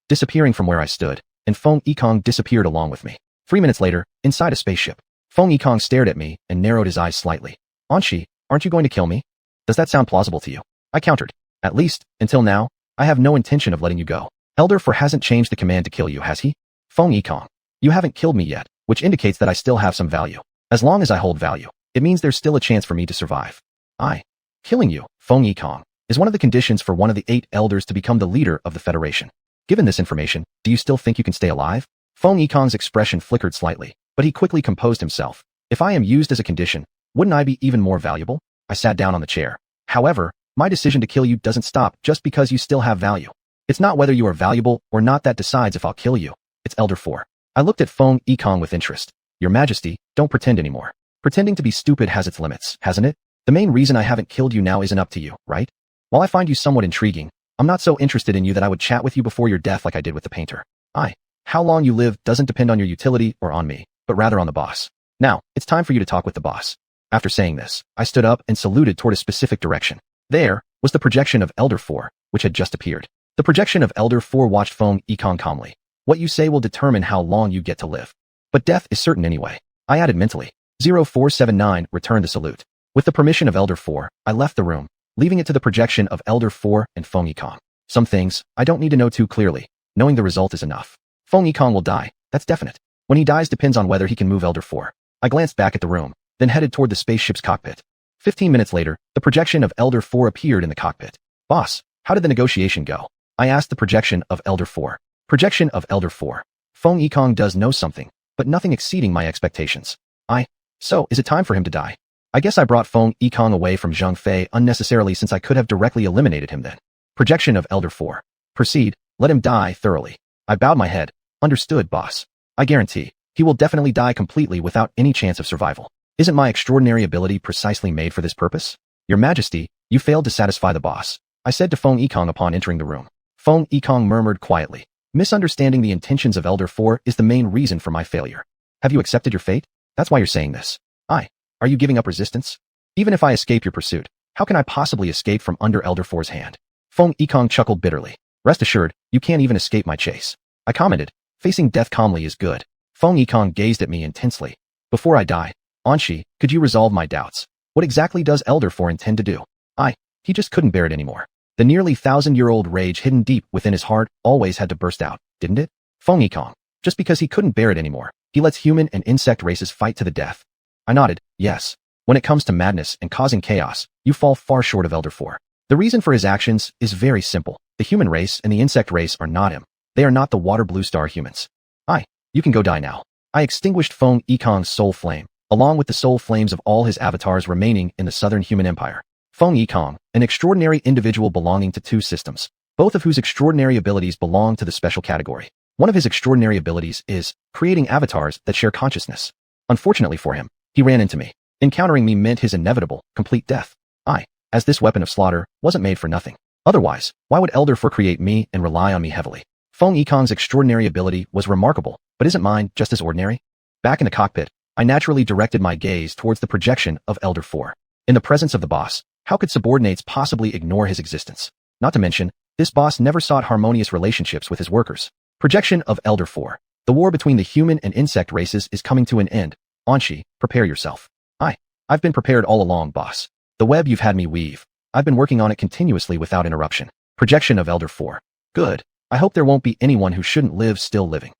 disappearing from where I stood, and Feng Yikong disappeared along with me. 3 minutes later, inside a spaceship, Feng Yikong stared at me and narrowed his eyes slightly. Anqi, aren't you going to kill me? Does that sound plausible to you? I countered. At least, until now, I have no intention of letting you go. Elder 4 hasn't changed the command to kill you, has he? Feng Yikong, you haven't killed me yet, which indicates that I still have some value. As long as I hold value, it means there's still a chance for me to survive. Killing you, Feng Yikong, is one of the conditions for one of the 8 elders to become the leader of the Federation. Given this information, do you still think you can stay alive? Feng Yikong's expression flickered slightly, but he quickly composed himself. If I am used as a condition, wouldn't I be even more valuable? I sat down on the chair. However, my decision to kill you doesn't stop just because you still have value. It's not whether you are valuable or not that decides if I'll kill you. It's Elder 4. I looked at Feng Yikong with interest. Your Majesty, don't pretend anymore. Pretending to be stupid has its limits, hasn't it? The main reason I haven't killed you now isn't up to you, right? While I find you somewhat intriguing, I'm not so interested in you that I would chat with you before your death like I did with the painter. How long you live doesn't depend on your utility or on me, but rather on the boss. Now, it's time for you to talk with the boss. After saying this, I stood up and saluted toward a specific direction. There was the projection of Elder 4, which had just appeared. The projection of Elder 4 watched Feng Yikong calmly. What you say will determine how long you get to live. But death is certain anyway. I added mentally. 0479 returned the salute. With the permission of Elder 4, I left the room, leaving it to the projection of Elder 4 and Feng Yikong. Some things, I don't need to know too clearly. Knowing the result is enough. Feng Yikong will die, that's definite. When he dies depends on whether he can move Elder 4. I glanced back at the room, then headed toward the spaceship's cockpit. 15 minutes later, the projection of Elder 4 appeared in the cockpit. Boss, how did the negotiation go? I asked the projection of Elder 4. Projection of Elder 4. Feng Yikong does know something, but nothing exceeding my expectations. So, is it time for him to die? I guess I brought Feng Yikong away from Zheng Fei unnecessarily since I could have directly eliminated him then. Projection of Elder 4. Proceed, let him die thoroughly. I bowed my head. Understood, boss. I guarantee, he will definitely die completely without any chance of survival. Isn't my extraordinary ability precisely made for this purpose? Your Majesty, you failed to satisfy the boss, I said to Feng Yikong upon entering the room. Feng Yikong murmured quietly. Misunderstanding the intentions of Elder 4 is the main reason for my failure. Have you accepted your fate? That's why you're saying this. Are you giving up resistance? Even if I escape your pursuit, how can I possibly escape from under Elder 4's hand? Feng Yikong chuckled bitterly. Rest assured, you can't even escape my chase. I commented. Facing death calmly is good. Feng Yikong gazed at me intensely. Before I die, Anqi, could you resolve my doubts? What exactly does Elder 4 intend to do? He just couldn't bear it anymore. The nearly 1,000-year-old rage hidden deep within his heart always had to burst out, didn't it? Feng Yikong. Just because he couldn't bear it anymore, he lets human and insect races fight to the death. I nodded, yes. When it comes to madness and causing chaos, you fall far short of Elder 4. The reason for his actions is very simple. The human race and the insect race are not him. They are not the water blue star humans. You can go die now. I extinguished Feng Yikong's soul flame, along with the soul flames of all his avatars remaining in the Southern Human Empire. Feng Yikong, an extraordinary individual belonging to two systems, both of whose extraordinary abilities belong to the special category. One of his extraordinary abilities is creating avatars that share consciousness. Unfortunately for him, he ran into me. Encountering me meant his inevitable, complete death. As this weapon of slaughter, wasn't made for nothing. Otherwise, why would Elder Four create me and rely on me heavily? Feng Yikong's extraordinary ability was remarkable, but isn't mine just as ordinary? Back in the cockpit, I naturally directed my gaze towards the projection of Elder Four. In the presence of the boss, how could subordinates possibly ignore his existence? Not to mention, this boss never sought harmonious relationships with his workers. Projection of Elder Four. The war between the human and insect races is coming to an end. Anshi, prepare yourself. I've been prepared all along, boss. The web you've had me weave. I've been working on it continuously without interruption. Projection of Elder Four. Good. I hope there won't be anyone who shouldn't live still living.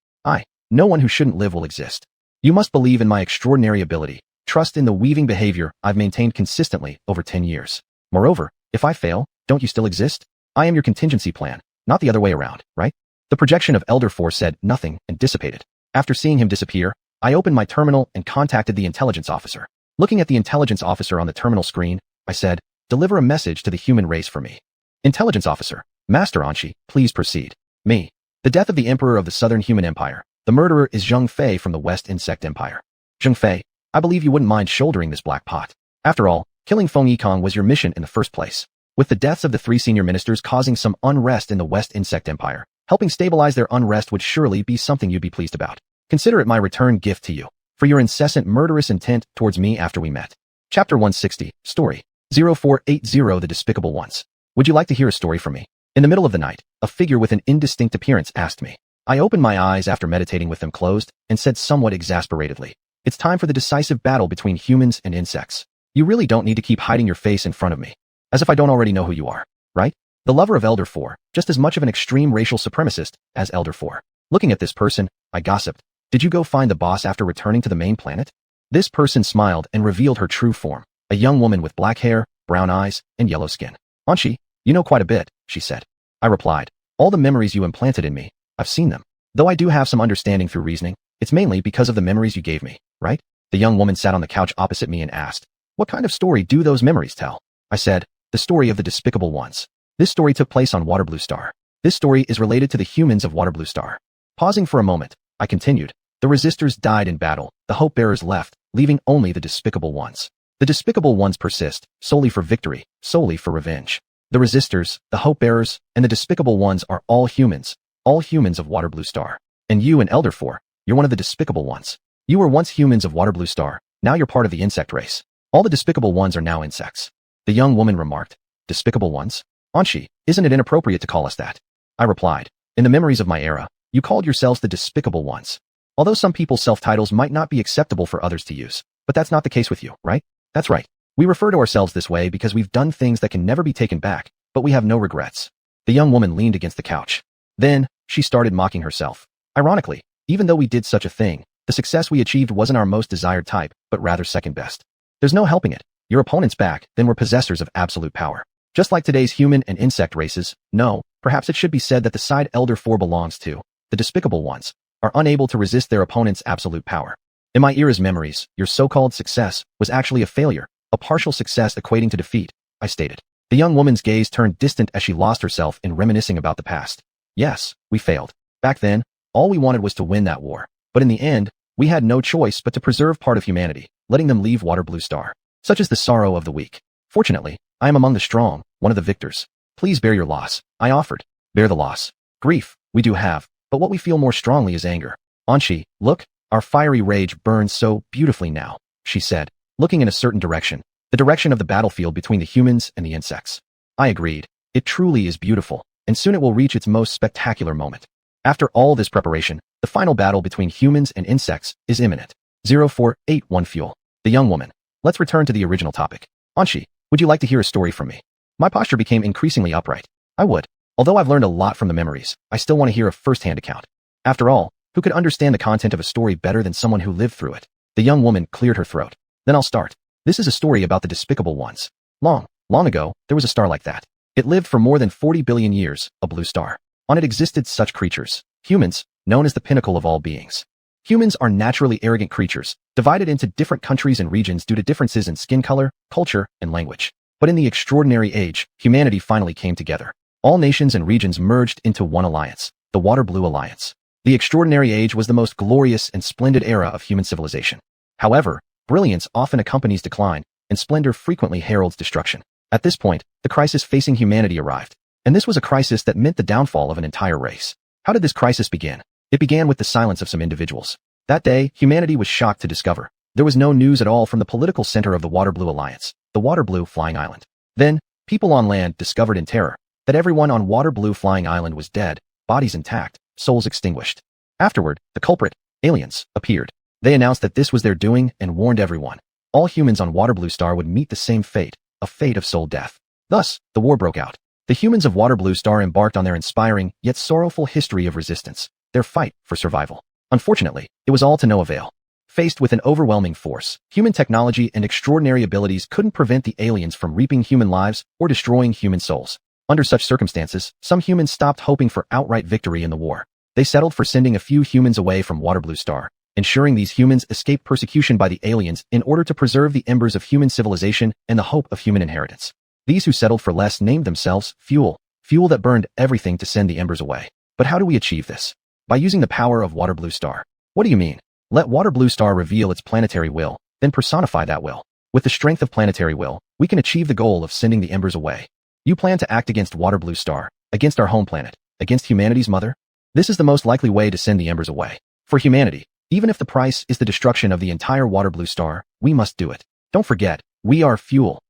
No one who shouldn't live will exist. You must believe in my extraordinary ability. Trust in the weaving behavior I've maintained consistently over 10 years. Moreover, if I fail, don't you still exist? I am your contingency plan, not the other way around, right? The projection of Elder Four said nothing and dissipated. After seeing him disappear, I opened my terminal and contacted the intelligence officer. Looking at the intelligence officer on the terminal screen, I said, deliver a message to the human race for me. Intelligence officer, Master Anshi, please proceed. Me. The death of the Emperor of the Southern Human Empire. The murderer is Zheng Fei from the West Insect Empire. Zheng Fei, I believe you wouldn't mind shouldering this black pot. After all, killing Feng Yikong was your mission in the first place. With the deaths of the 3 senior ministers causing some unrest in the West Insect Empire, helping stabilize their unrest would surely be something you'd be pleased about. Consider it my return gift to you, for your incessant murderous intent towards me after we met. Chapter 160, Story 0480 The Despicable Ones. Would you like to hear a story from me? In the middle of the night, a figure with an indistinct appearance asked me. I opened my eyes after meditating with them closed and said somewhat exasperatedly, it's time for the decisive battle between humans and insects. You really don't need to keep hiding your face in front of me. As if I don't already know who you are, right? The lover of Elder Four, just as much of an extreme racial supremacist as Elder Four. Looking at this person, I gossiped. Did you go find the boss after returning to the main planet? This person smiled and revealed her true form, a young woman with black hair, brown eyes, and yellow skin. Anshi, you know quite a bit, she said. I replied, all the memories you implanted in me, I've seen them. Though I do have some understanding through reasoning, it's mainly because of the memories you gave me, right? The young woman sat on the couch opposite me and asked, what kind of story do those memories tell? I said, the story of the Despicable Ones. This story took place on Water Blue Star. This story is related to the humans of Water Blue Star. Pausing for a moment, I continued. The resistors died in battle, the hope bearers left, leaving only the Despicable Ones. The Despicable Ones persist, solely for victory, solely for revenge. The resistors, the hope bearers, and the Despicable Ones are all humans of Water Blue Star. And you and Elder Four, you're one of the Despicable Ones. You were once humans of Water Blue Star, now you're part of the insect race. All the Despicable Ones are now insects. The young woman remarked, Despicable Ones? Anshi, isn't it inappropriate to call us that? I replied, in the memories of my era, you called yourselves the Despicable Ones. Although some people's self-titles might not be acceptable for others to use, but that's not the case with you, right? That's right. We refer to ourselves this way because we've done things that can never be taken back, but we have no regrets. The young woman leaned against the couch. Then, she started mocking herself. Ironically, even though we did such a thing, the success we achieved wasn't our most desired type, but rather second best. There's no helping it. Your opponents back then were possessors of absolute power. Just like today's human and insect races, no, perhaps it should be said that the side Elder Four belongs to, the Despicable Ones, are unable to resist their opponent's absolute power. In my era's memories, your so-called success was actually a failure, a partial success equating to defeat, I stated. The young woman's gaze turned distant as she lost herself in reminiscing about the past. Yes, we failed. Back then, all we wanted was to win that war. But in the end, we had no choice but to preserve part of humanity, letting them leave Water Blue Star. Such is the sorrow of the weak. Fortunately, I am among the strong, one of the victors. Please bear your loss, I offered. Bear the loss. Grief, we do have, but what we feel more strongly is anger. Anshi, look, our fiery rage burns so beautifully now, she said, looking in a certain direction, the direction of the battlefield between the humans and the insects. I agreed. It truly is beautiful, and soon it will reach its most spectacular moment. After all this preparation, the final battle between humans and insects is imminent. 0481 Fuel. The young woman. Let's return to the original topic. Anshi, would you like to hear a story from me? My posture became increasingly upright. I would. Although I've learned a lot from the memories, I still want to hear a first-hand account. After all, who could understand the content of a story better than someone who lived through it? The young woman cleared her throat. Then I'll start. This is a story about the Despicable Ones. Long ago, there was a star like that. It lived for more than 40 billion years, a blue star. On it existed such creatures, humans, known as the pinnacle of all beings. Humans are naturally arrogant creatures, divided into different countries and regions due to differences in skin color, culture, and language. But in the extraordinary age, humanity finally came together. All nations and regions merged into one alliance, the Water-Blue Alliance. The extraordinary age was the most glorious and splendid era of human civilization. However, brilliance often accompanies decline, and splendor frequently heralds destruction. At this point, the crisis facing humanity arrived. And this was a crisis that meant the downfall of an entire race. How did this crisis begin? It began with the silence of some individuals. That day, humanity was shocked to discover there was no news at all from the political center of the Water-Blue Alliance, the Water-Blue Flying Island. Then, people on land discovered in terror that everyone on Water-Blue Flying Island was dead, bodies intact, souls extinguished. Afterward, the culprit, aliens, appeared. They announced that this was their doing and warned everyone. All humans on Water-Blue Star would meet the same fate, a fate of soul death. Thus, the war broke out. The humans of Water-Blue Star embarked on their inspiring, yet sorrowful history of resistance, their fight for survival. Unfortunately, it was all to no avail. Faced with an overwhelming force, human technology and extraordinary abilities couldn't prevent the aliens from reaping human lives or destroying human souls. Under such circumstances, some humans stopped hoping for outright victory in the war. They settled for sending a few humans away from Water-Blue Star, ensuring these humans escaped persecution by the aliens in order to preserve the embers of human civilization and the hope of human inheritance. These who settled for less named themselves fuel that burned everything to send the embers away. But how do we achieve this? By using the power of Water-Blue Star. What do you mean? Let Water-Blue Star reveal its planetary will, then personify that will. With the strength of planetary will, we can achieve the goal of sending the embers away. You plan to act against Water-Blue Star, against our home planet, against humanity's mother? This is the most likely way to send the embers away. For humanity, even if the price is the destruction of the entire Water-Blue Star, we must do it. Don't forget, we are fuel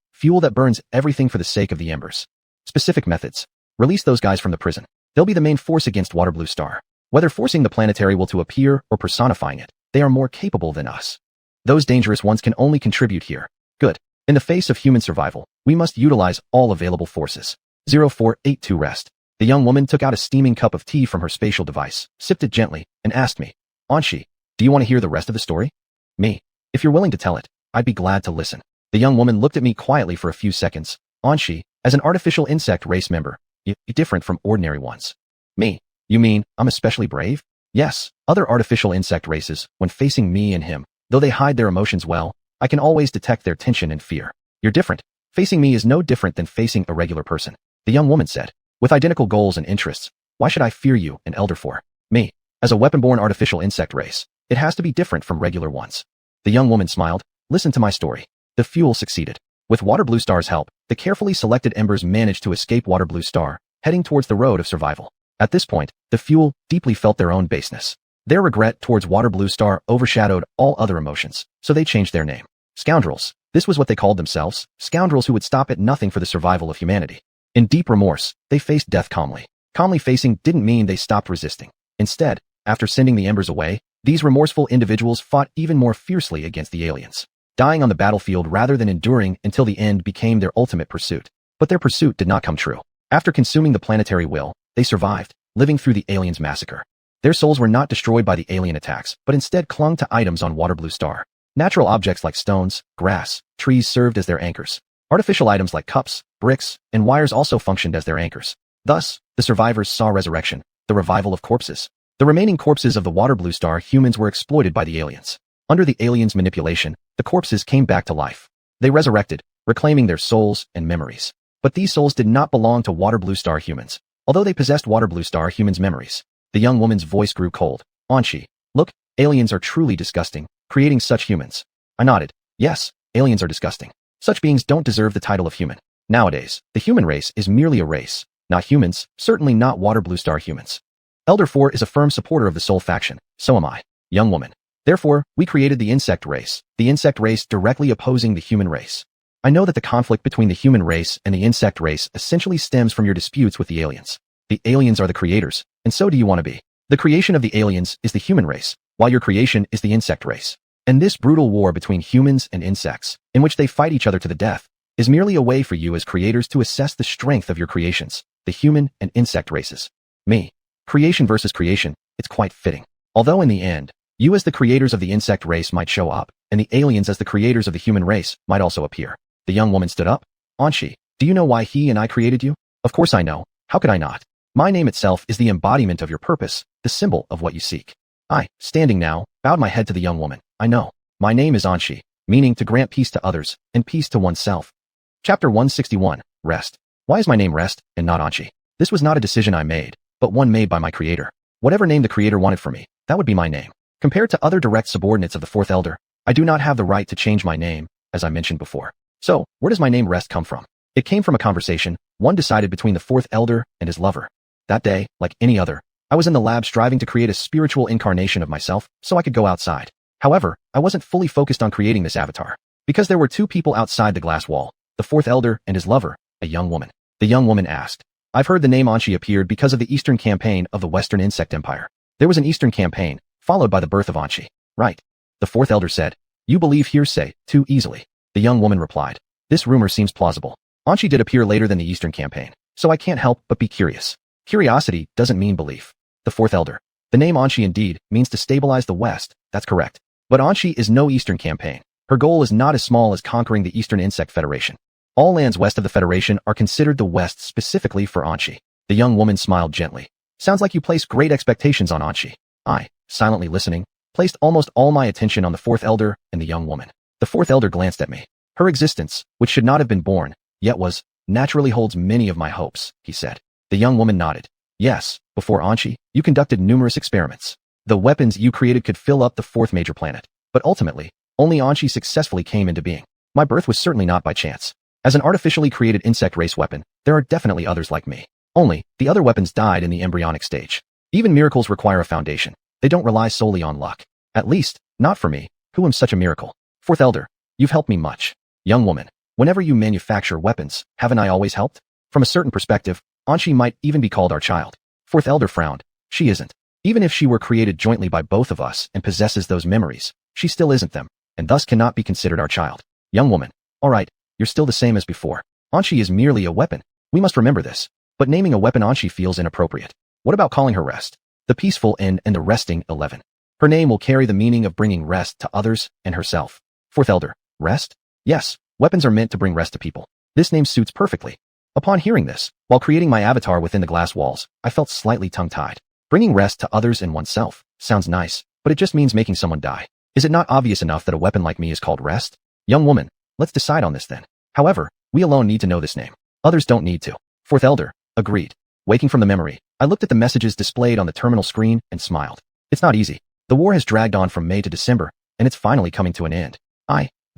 that burns everything for the sake of the embers. Specific methods. Release those guys from the prison. They'll be the main force against Water-Blue Star. Whether forcing the planetary will to appear or personifying it, they are more capable than us. Those dangerous ones can only contribute here. Good. In the face of human survival, we must utilize all available forces. 0482 Rest. The young woman took out a steaming cup of tea from her spatial device, sipped it gently, and asked me, Anshi, do you want to hear the rest of the story? Me. If you're willing to tell it, I'd be glad to listen. The young woman looked at me quietly for a few seconds. Anshi, as an artificial insect race member, you're different from ordinary ones. Me. You mean, I'm especially brave? Yes, other artificial insect races, when facing me and him, though they hide their emotions well, I can always detect their tension and fear. You're different. Facing me is no different than facing a regular person. The young woman said, with identical goals and interests, why should I fear you, an elder for? Me. As a weapon-born artificial insect race, it has to be different from regular ones. The young woman smiled. Listen to my story. The fuel succeeded. With Water-Blue Star's help, the carefully selected embers managed to escape Water-Blue Star, heading towards the road of survival. At this point, the fuel deeply felt their own baseness. Their regret towards Water-Blue Star overshadowed all other emotions, so they changed their name. Scoundrels. This was what they called themselves, scoundrels who would stop at nothing for the survival of humanity. In deep remorse, they faced death calmly. Calmly facing didn't mean they stopped resisting. Instead, after sending the embers away, these remorseful individuals fought even more fiercely against the aliens. Dying on the battlefield rather than enduring until the end became their ultimate pursuit. But their pursuit did not come true. After consuming the planetary will, they survived, living through the aliens' massacre. Their souls were not destroyed by the alien attacks, but instead clung to items on Water-Blue Star. Natural objects like stones, grass, trees served as their anchors. Artificial items like cups, bricks, and wires also functioned as their anchors. Thus, the survivors saw resurrection, the revival of corpses. The remaining corpses of the Water-Blue Star humans were exploited by the aliens. Under the aliens' manipulation, the corpses came back to life. They resurrected, reclaiming their souls and memories. But these souls did not belong to Water-Blue Star humans, although they possessed Water-Blue Star humans' memories. The young woman's voice grew cold. Anshi, look, aliens are truly disgusting, creating such humans. I nodded. Yes, aliens are disgusting. Such beings don't deserve the title of human. Nowadays, the human race is merely a race, not humans, certainly not Water-Blue Star humans. Elder 4 is a firm supporter of the Soul faction, so am I. Young woman. Therefore, we created the insect race directly opposing the human race. I know that the conflict between the human race and the insect race essentially stems from your disputes with the aliens. The aliens are the creators, and so do you want to be. The creation of the aliens is the human race, while your creation is the insect race. And this brutal war between humans and insects, in which they fight each other to the death, is merely a way for you as creators to assess the strength of your creations, the human and insect races. Me. Creation versus creation, it's quite fitting. Although in the end, you as the creators of the insect race might show up, and the aliens as the creators of the human race might also appear. The young woman stood up. Anshi, do you know why he and I created you? Of course I know. How could I not? My name itself is the embodiment of your purpose, the symbol of what you seek. I, standing now, bowed my head to the young woman. I know. My name is Anshi, meaning to grant peace to others and peace to oneself. Chapter 161, Rest. Why is my name Rest and not Anshi? This was not a decision I made, but one made by my creator. Whatever name the creator wanted for me, that would be my name. Compared to other direct subordinates of the fourth elder, I do not have the right to change my name, as I mentioned before. So, where does my name Rest come from? It came from a conversation, one decided between the fourth elder and his lover. That day, like any other, I was in the lab striving to create a spiritual incarnation of myself so I could go outside. However, I wasn't fully focused on creating this avatar, because there were two people outside the glass wall, the fourth elder and his lover, a young woman. The young woman asked, I've heard the name Anshi appeared because of the Eastern campaign of the Western Insect Empire. There was an Eastern campaign, followed by the birth of Anshi. Right. The fourth elder said, You believe hearsay too easily. The young woman replied, This rumor seems plausible. Anshi did appear later than the Eastern campaign, so I can't help but be curious. Curiosity doesn't mean belief. The fourth elder. The name Anshi indeed means to stabilize the West, that's correct. But Anshi is no Eastern campaign. Her goal is not as small as conquering the Eastern Insect Federation. All lands west of the Federation are considered the West specifically for Anshi. The young woman smiled gently. Sounds like you place great expectations on Anshi. I, silently listening, placed almost all my attention on the fourth elder and the young woman. The fourth elder glanced at me. Her existence, which should not have been born, yet was, naturally holds many of my hopes, he said. The young woman nodded. Yes, before Anshi, you conducted numerous experiments. The weapons you created could fill up the fourth major planet. But ultimately, only Anshi successfully came into being. My birth was certainly not by chance. As an artificially created insect race weapon, there are definitely others like me. Only, the other weapons died in the embryonic stage. Even miracles require a foundation. They don't rely solely on luck. At least, not for me, who am such a miracle. Fourth elder, you've helped me much. Young woman, whenever you manufacture weapons, haven't I always helped? From a certain perspective, Anshi might even be called our child. Fourth elder frowned. She isn't. Even if she were created jointly by both of us and possesses those memories, she still isn't them, and thus cannot be considered our child. Young woman, all right, you're still the same as before. Anshi is merely a weapon. We must remember this. But naming a weapon Anshi feels inappropriate. What about calling her Rest? The peaceful and the resting 11. Her name will carry the meaning of bringing rest to others and herself. Fourth elder, Rest? Yes, weapons are meant to bring rest to people. This name suits perfectly. Upon hearing this, while creating my avatar within the glass walls, I felt slightly tongue-tied. Bringing rest to others and oneself sounds nice, but it just means making someone die. Is it not obvious enough that a weapon like me is called Rest? Young woman, let's decide on this then. However, we alone need to know this name. Others don't need to. Fourth elder, agreed. Waking from the memory, I looked at the messages displayed on the terminal screen and smiled. It's not easy. The war has dragged on from May to December, and it's finally coming to an end.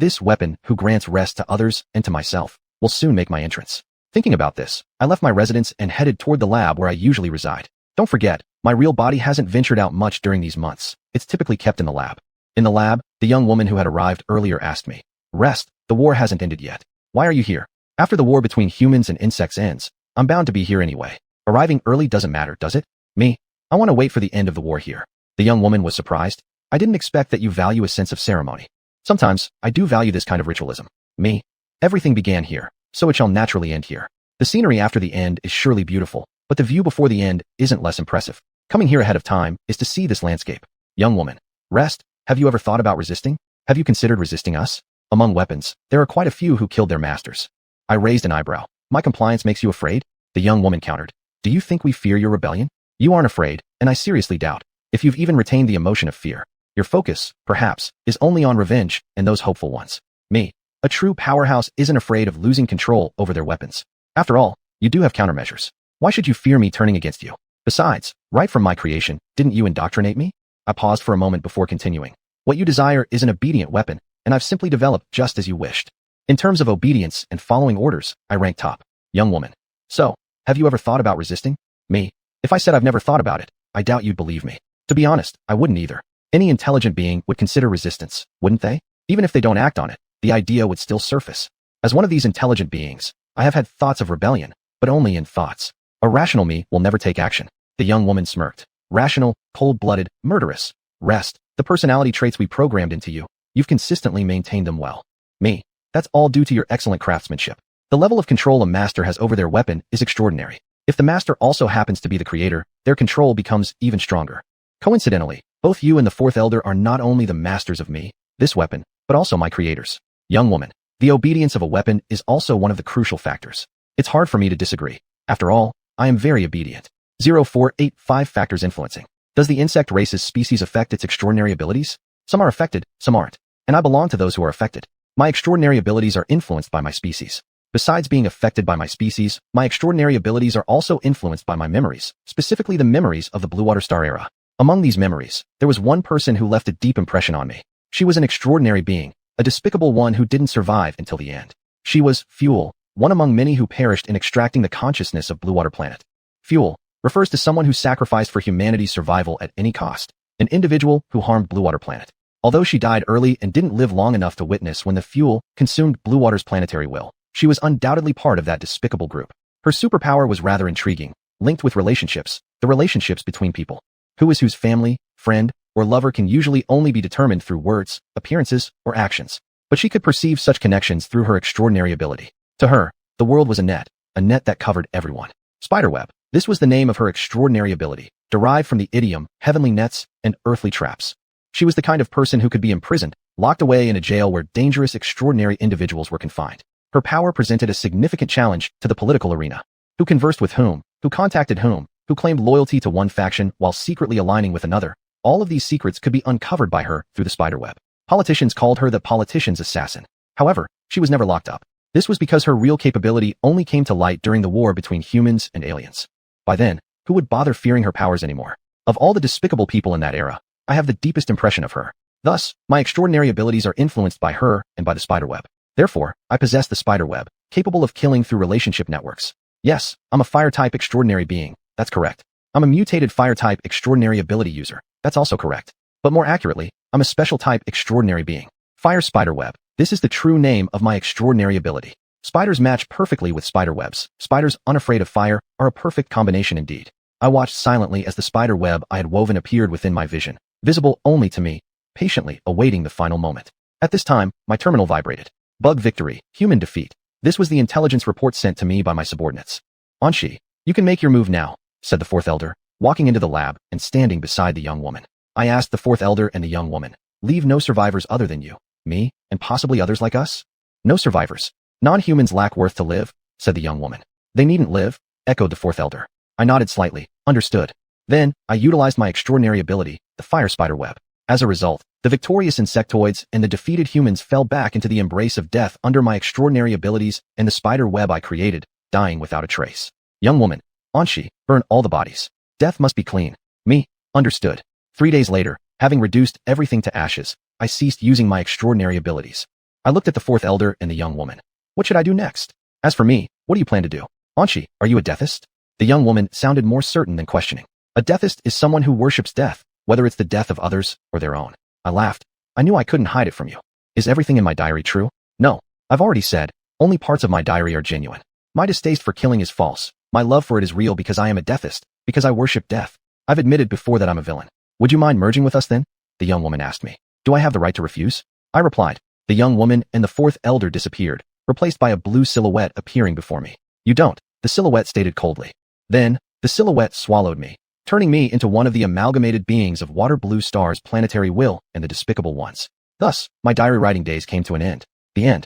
This weapon, who grants rest to others and to myself, will soon make my entrance. Thinking about this, I left my residence and headed toward the lab where I usually reside. Don't forget, my real body hasn't ventured out much during these months. It's typically kept in the lab. In the lab, the young woman who had arrived earlier asked me, Rest, the war hasn't ended yet. Why are you here? After the war between humans and insects ends, I'm bound to be here anyway. Arriving early doesn't matter, does it? Me? I want to wait for the end of the war here. The young woman was surprised. I didn't expect that you value a sense of ceremony. Sometimes, I do value this kind of ritualism. Me? Everything began here, so it shall naturally end here. The scenery after the end is surely beautiful, but the view before the end isn't less impressive. Coming here ahead of time is to see this landscape. Young woman. Rest, have you ever thought about resisting? Have you considered resisting us? Among weapons, there are quite a few who killed their masters. I raised an eyebrow. My compliance makes you afraid? The young woman countered. Do you think we fear your rebellion? You aren't afraid, and I seriously doubt if you've even retained the emotion of fear. Your focus, perhaps, is only on revenge and those hopeful ones. Me. A true powerhouse isn't afraid of losing control over their weapons. After all, you do have countermeasures. Why should you fear me turning against you? Besides, right from my creation, didn't you indoctrinate me? I paused for a moment before continuing. What you desire is an obedient weapon, and I've simply developed just as you wished. In terms of obedience and following orders, I rank top. Young woman. So, have you ever thought about resisting? Me. If I said I've never thought about it, I doubt you'd believe me. To be honest, I wouldn't either. Any intelligent being would consider resistance, wouldn't they? Even if they don't act on it, the idea would still surface. As one of these intelligent beings, I have had thoughts of rebellion, but only in thoughts. A rational me will never take action. The young woman smirked. Rational, cold-blooded, murderous. Rest, the personality traits we programmed into you. You've consistently maintained them well. Me. That's all due to your excellent craftsmanship. The level of control a master has over their weapon is extraordinary. If the master also happens to be the creator, their control becomes even stronger. Coincidentally, both you and the fourth elder are not only the masters of me, this weapon, but also my creators. Young woman. The obedience of a weapon is also one of the crucial factors. It's hard for me to disagree. After all, I am very obedient. 0485 factors influencing. Does the insect race's species affect its extraordinary abilities? Some are affected, some aren't. And I belong to those who are affected. My extraordinary abilities are influenced by my species. Besides being affected by my species, my extraordinary abilities are also influenced by my memories, specifically the memories of the Blue Water Star era. Among these memories, there was one person who left a deep impression on me. She was an extraordinary being, a despicable one who didn't survive until the end. She was Fuel, one among many who perished in extracting the consciousness of Blue Water Planet. Fuel refers to someone who sacrificed for humanity's survival at any cost, an individual who harmed Blue Water Planet. Although she died early and didn't live long enough to witness when the Fuel consumed Blue Water's planetary will, she was undoubtedly part of that despicable group. Her superpower was rather intriguing, linked with relationships, the relationships between people. Who is whose family, friend, or lover can usually only be determined through words, appearances, or actions. But she could perceive such connections through her extraordinary ability. To her, the world was a net that covered everyone. Spiderweb. This was the name of her extraordinary ability, derived from the idiom, heavenly nets and earthly traps. She was the kind of person who could be imprisoned, locked away in a jail where dangerous, extraordinary individuals were confined. Her power presented a significant challenge to the political arena. Who conversed with whom, who contacted whom, who claimed loyalty to one faction while secretly aligning with another. All of these secrets could be uncovered by her through the spiderweb. Politicians called her the politician's assassin. However, she was never locked up. This was because her real capability only came to light during the war between humans and aliens. By then, who would bother fearing her powers anymore? Of all the despicable people in that era, I have the deepest impression of her. Thus, my extraordinary abilities are influenced by her and by the spiderweb. Therefore, I possess the spiderweb, capable of killing through relationship networks. Yes, I'm a fire-type extraordinary being. That's correct. I'm a mutated fire-type extraordinary ability user. That's also correct. But more accurately, I'm a special-type extraordinary being. Fire spiderweb. This is the true name of my extraordinary ability. Spiders match perfectly with spiderwebs. Spiders unafraid of fire are a perfect combination indeed. I watched silently as the spider web I had woven appeared within my vision, visible only to me, patiently awaiting the final moment. At this time, my terminal vibrated. Bug victory, human defeat. This was the intelligence report sent to me by my subordinates. Anshi, you can make your move now, said the fourth elder, walking into the lab and standing beside the young woman. I asked the fourth elder and the young woman, leave no survivors other than you, me, and possibly others like us? No survivors. Non-humans lack worth to live, said the young woman. They needn't live, echoed the fourth elder. I nodded slightly, understood. Then, I utilized my extraordinary ability, the fire spider web. As a result, the victorious insectoids and the defeated humans fell back into the embrace of death under my extraordinary abilities and the spider web I created, dying without a trace. Young woman, Anshi, burn all the bodies. Death must be clean. Me, understood. 3 days later, having reduced everything to ashes, I ceased using my extraordinary abilities. I looked at the fourth elder and the young woman. What should I do next? As for me, what do you plan to do? Anshi, are you a deathist? The young woman sounded more certain than questioning. A deathist is someone who worships death, whether it's the death of others or their own. I laughed. I knew I couldn't hide it from you. Is everything in my diary true? No. I've already said, only parts of my diary are genuine. My distaste for killing is false. My love for it is real because I am a deathist, because I worship death. I've admitted before that I'm a villain. Would you mind merging with us then? The young woman asked me. Do I have the right to refuse? I replied. The young woman and the fourth elder disappeared, replaced by a blue silhouette appearing before me. You don't, the silhouette stated coldly. Then, the silhouette swallowed me, turning me into one of the amalgamated beings of Water Blue Star's planetary will and the despicable ones. Thus, my diary writing days came to an end. The end.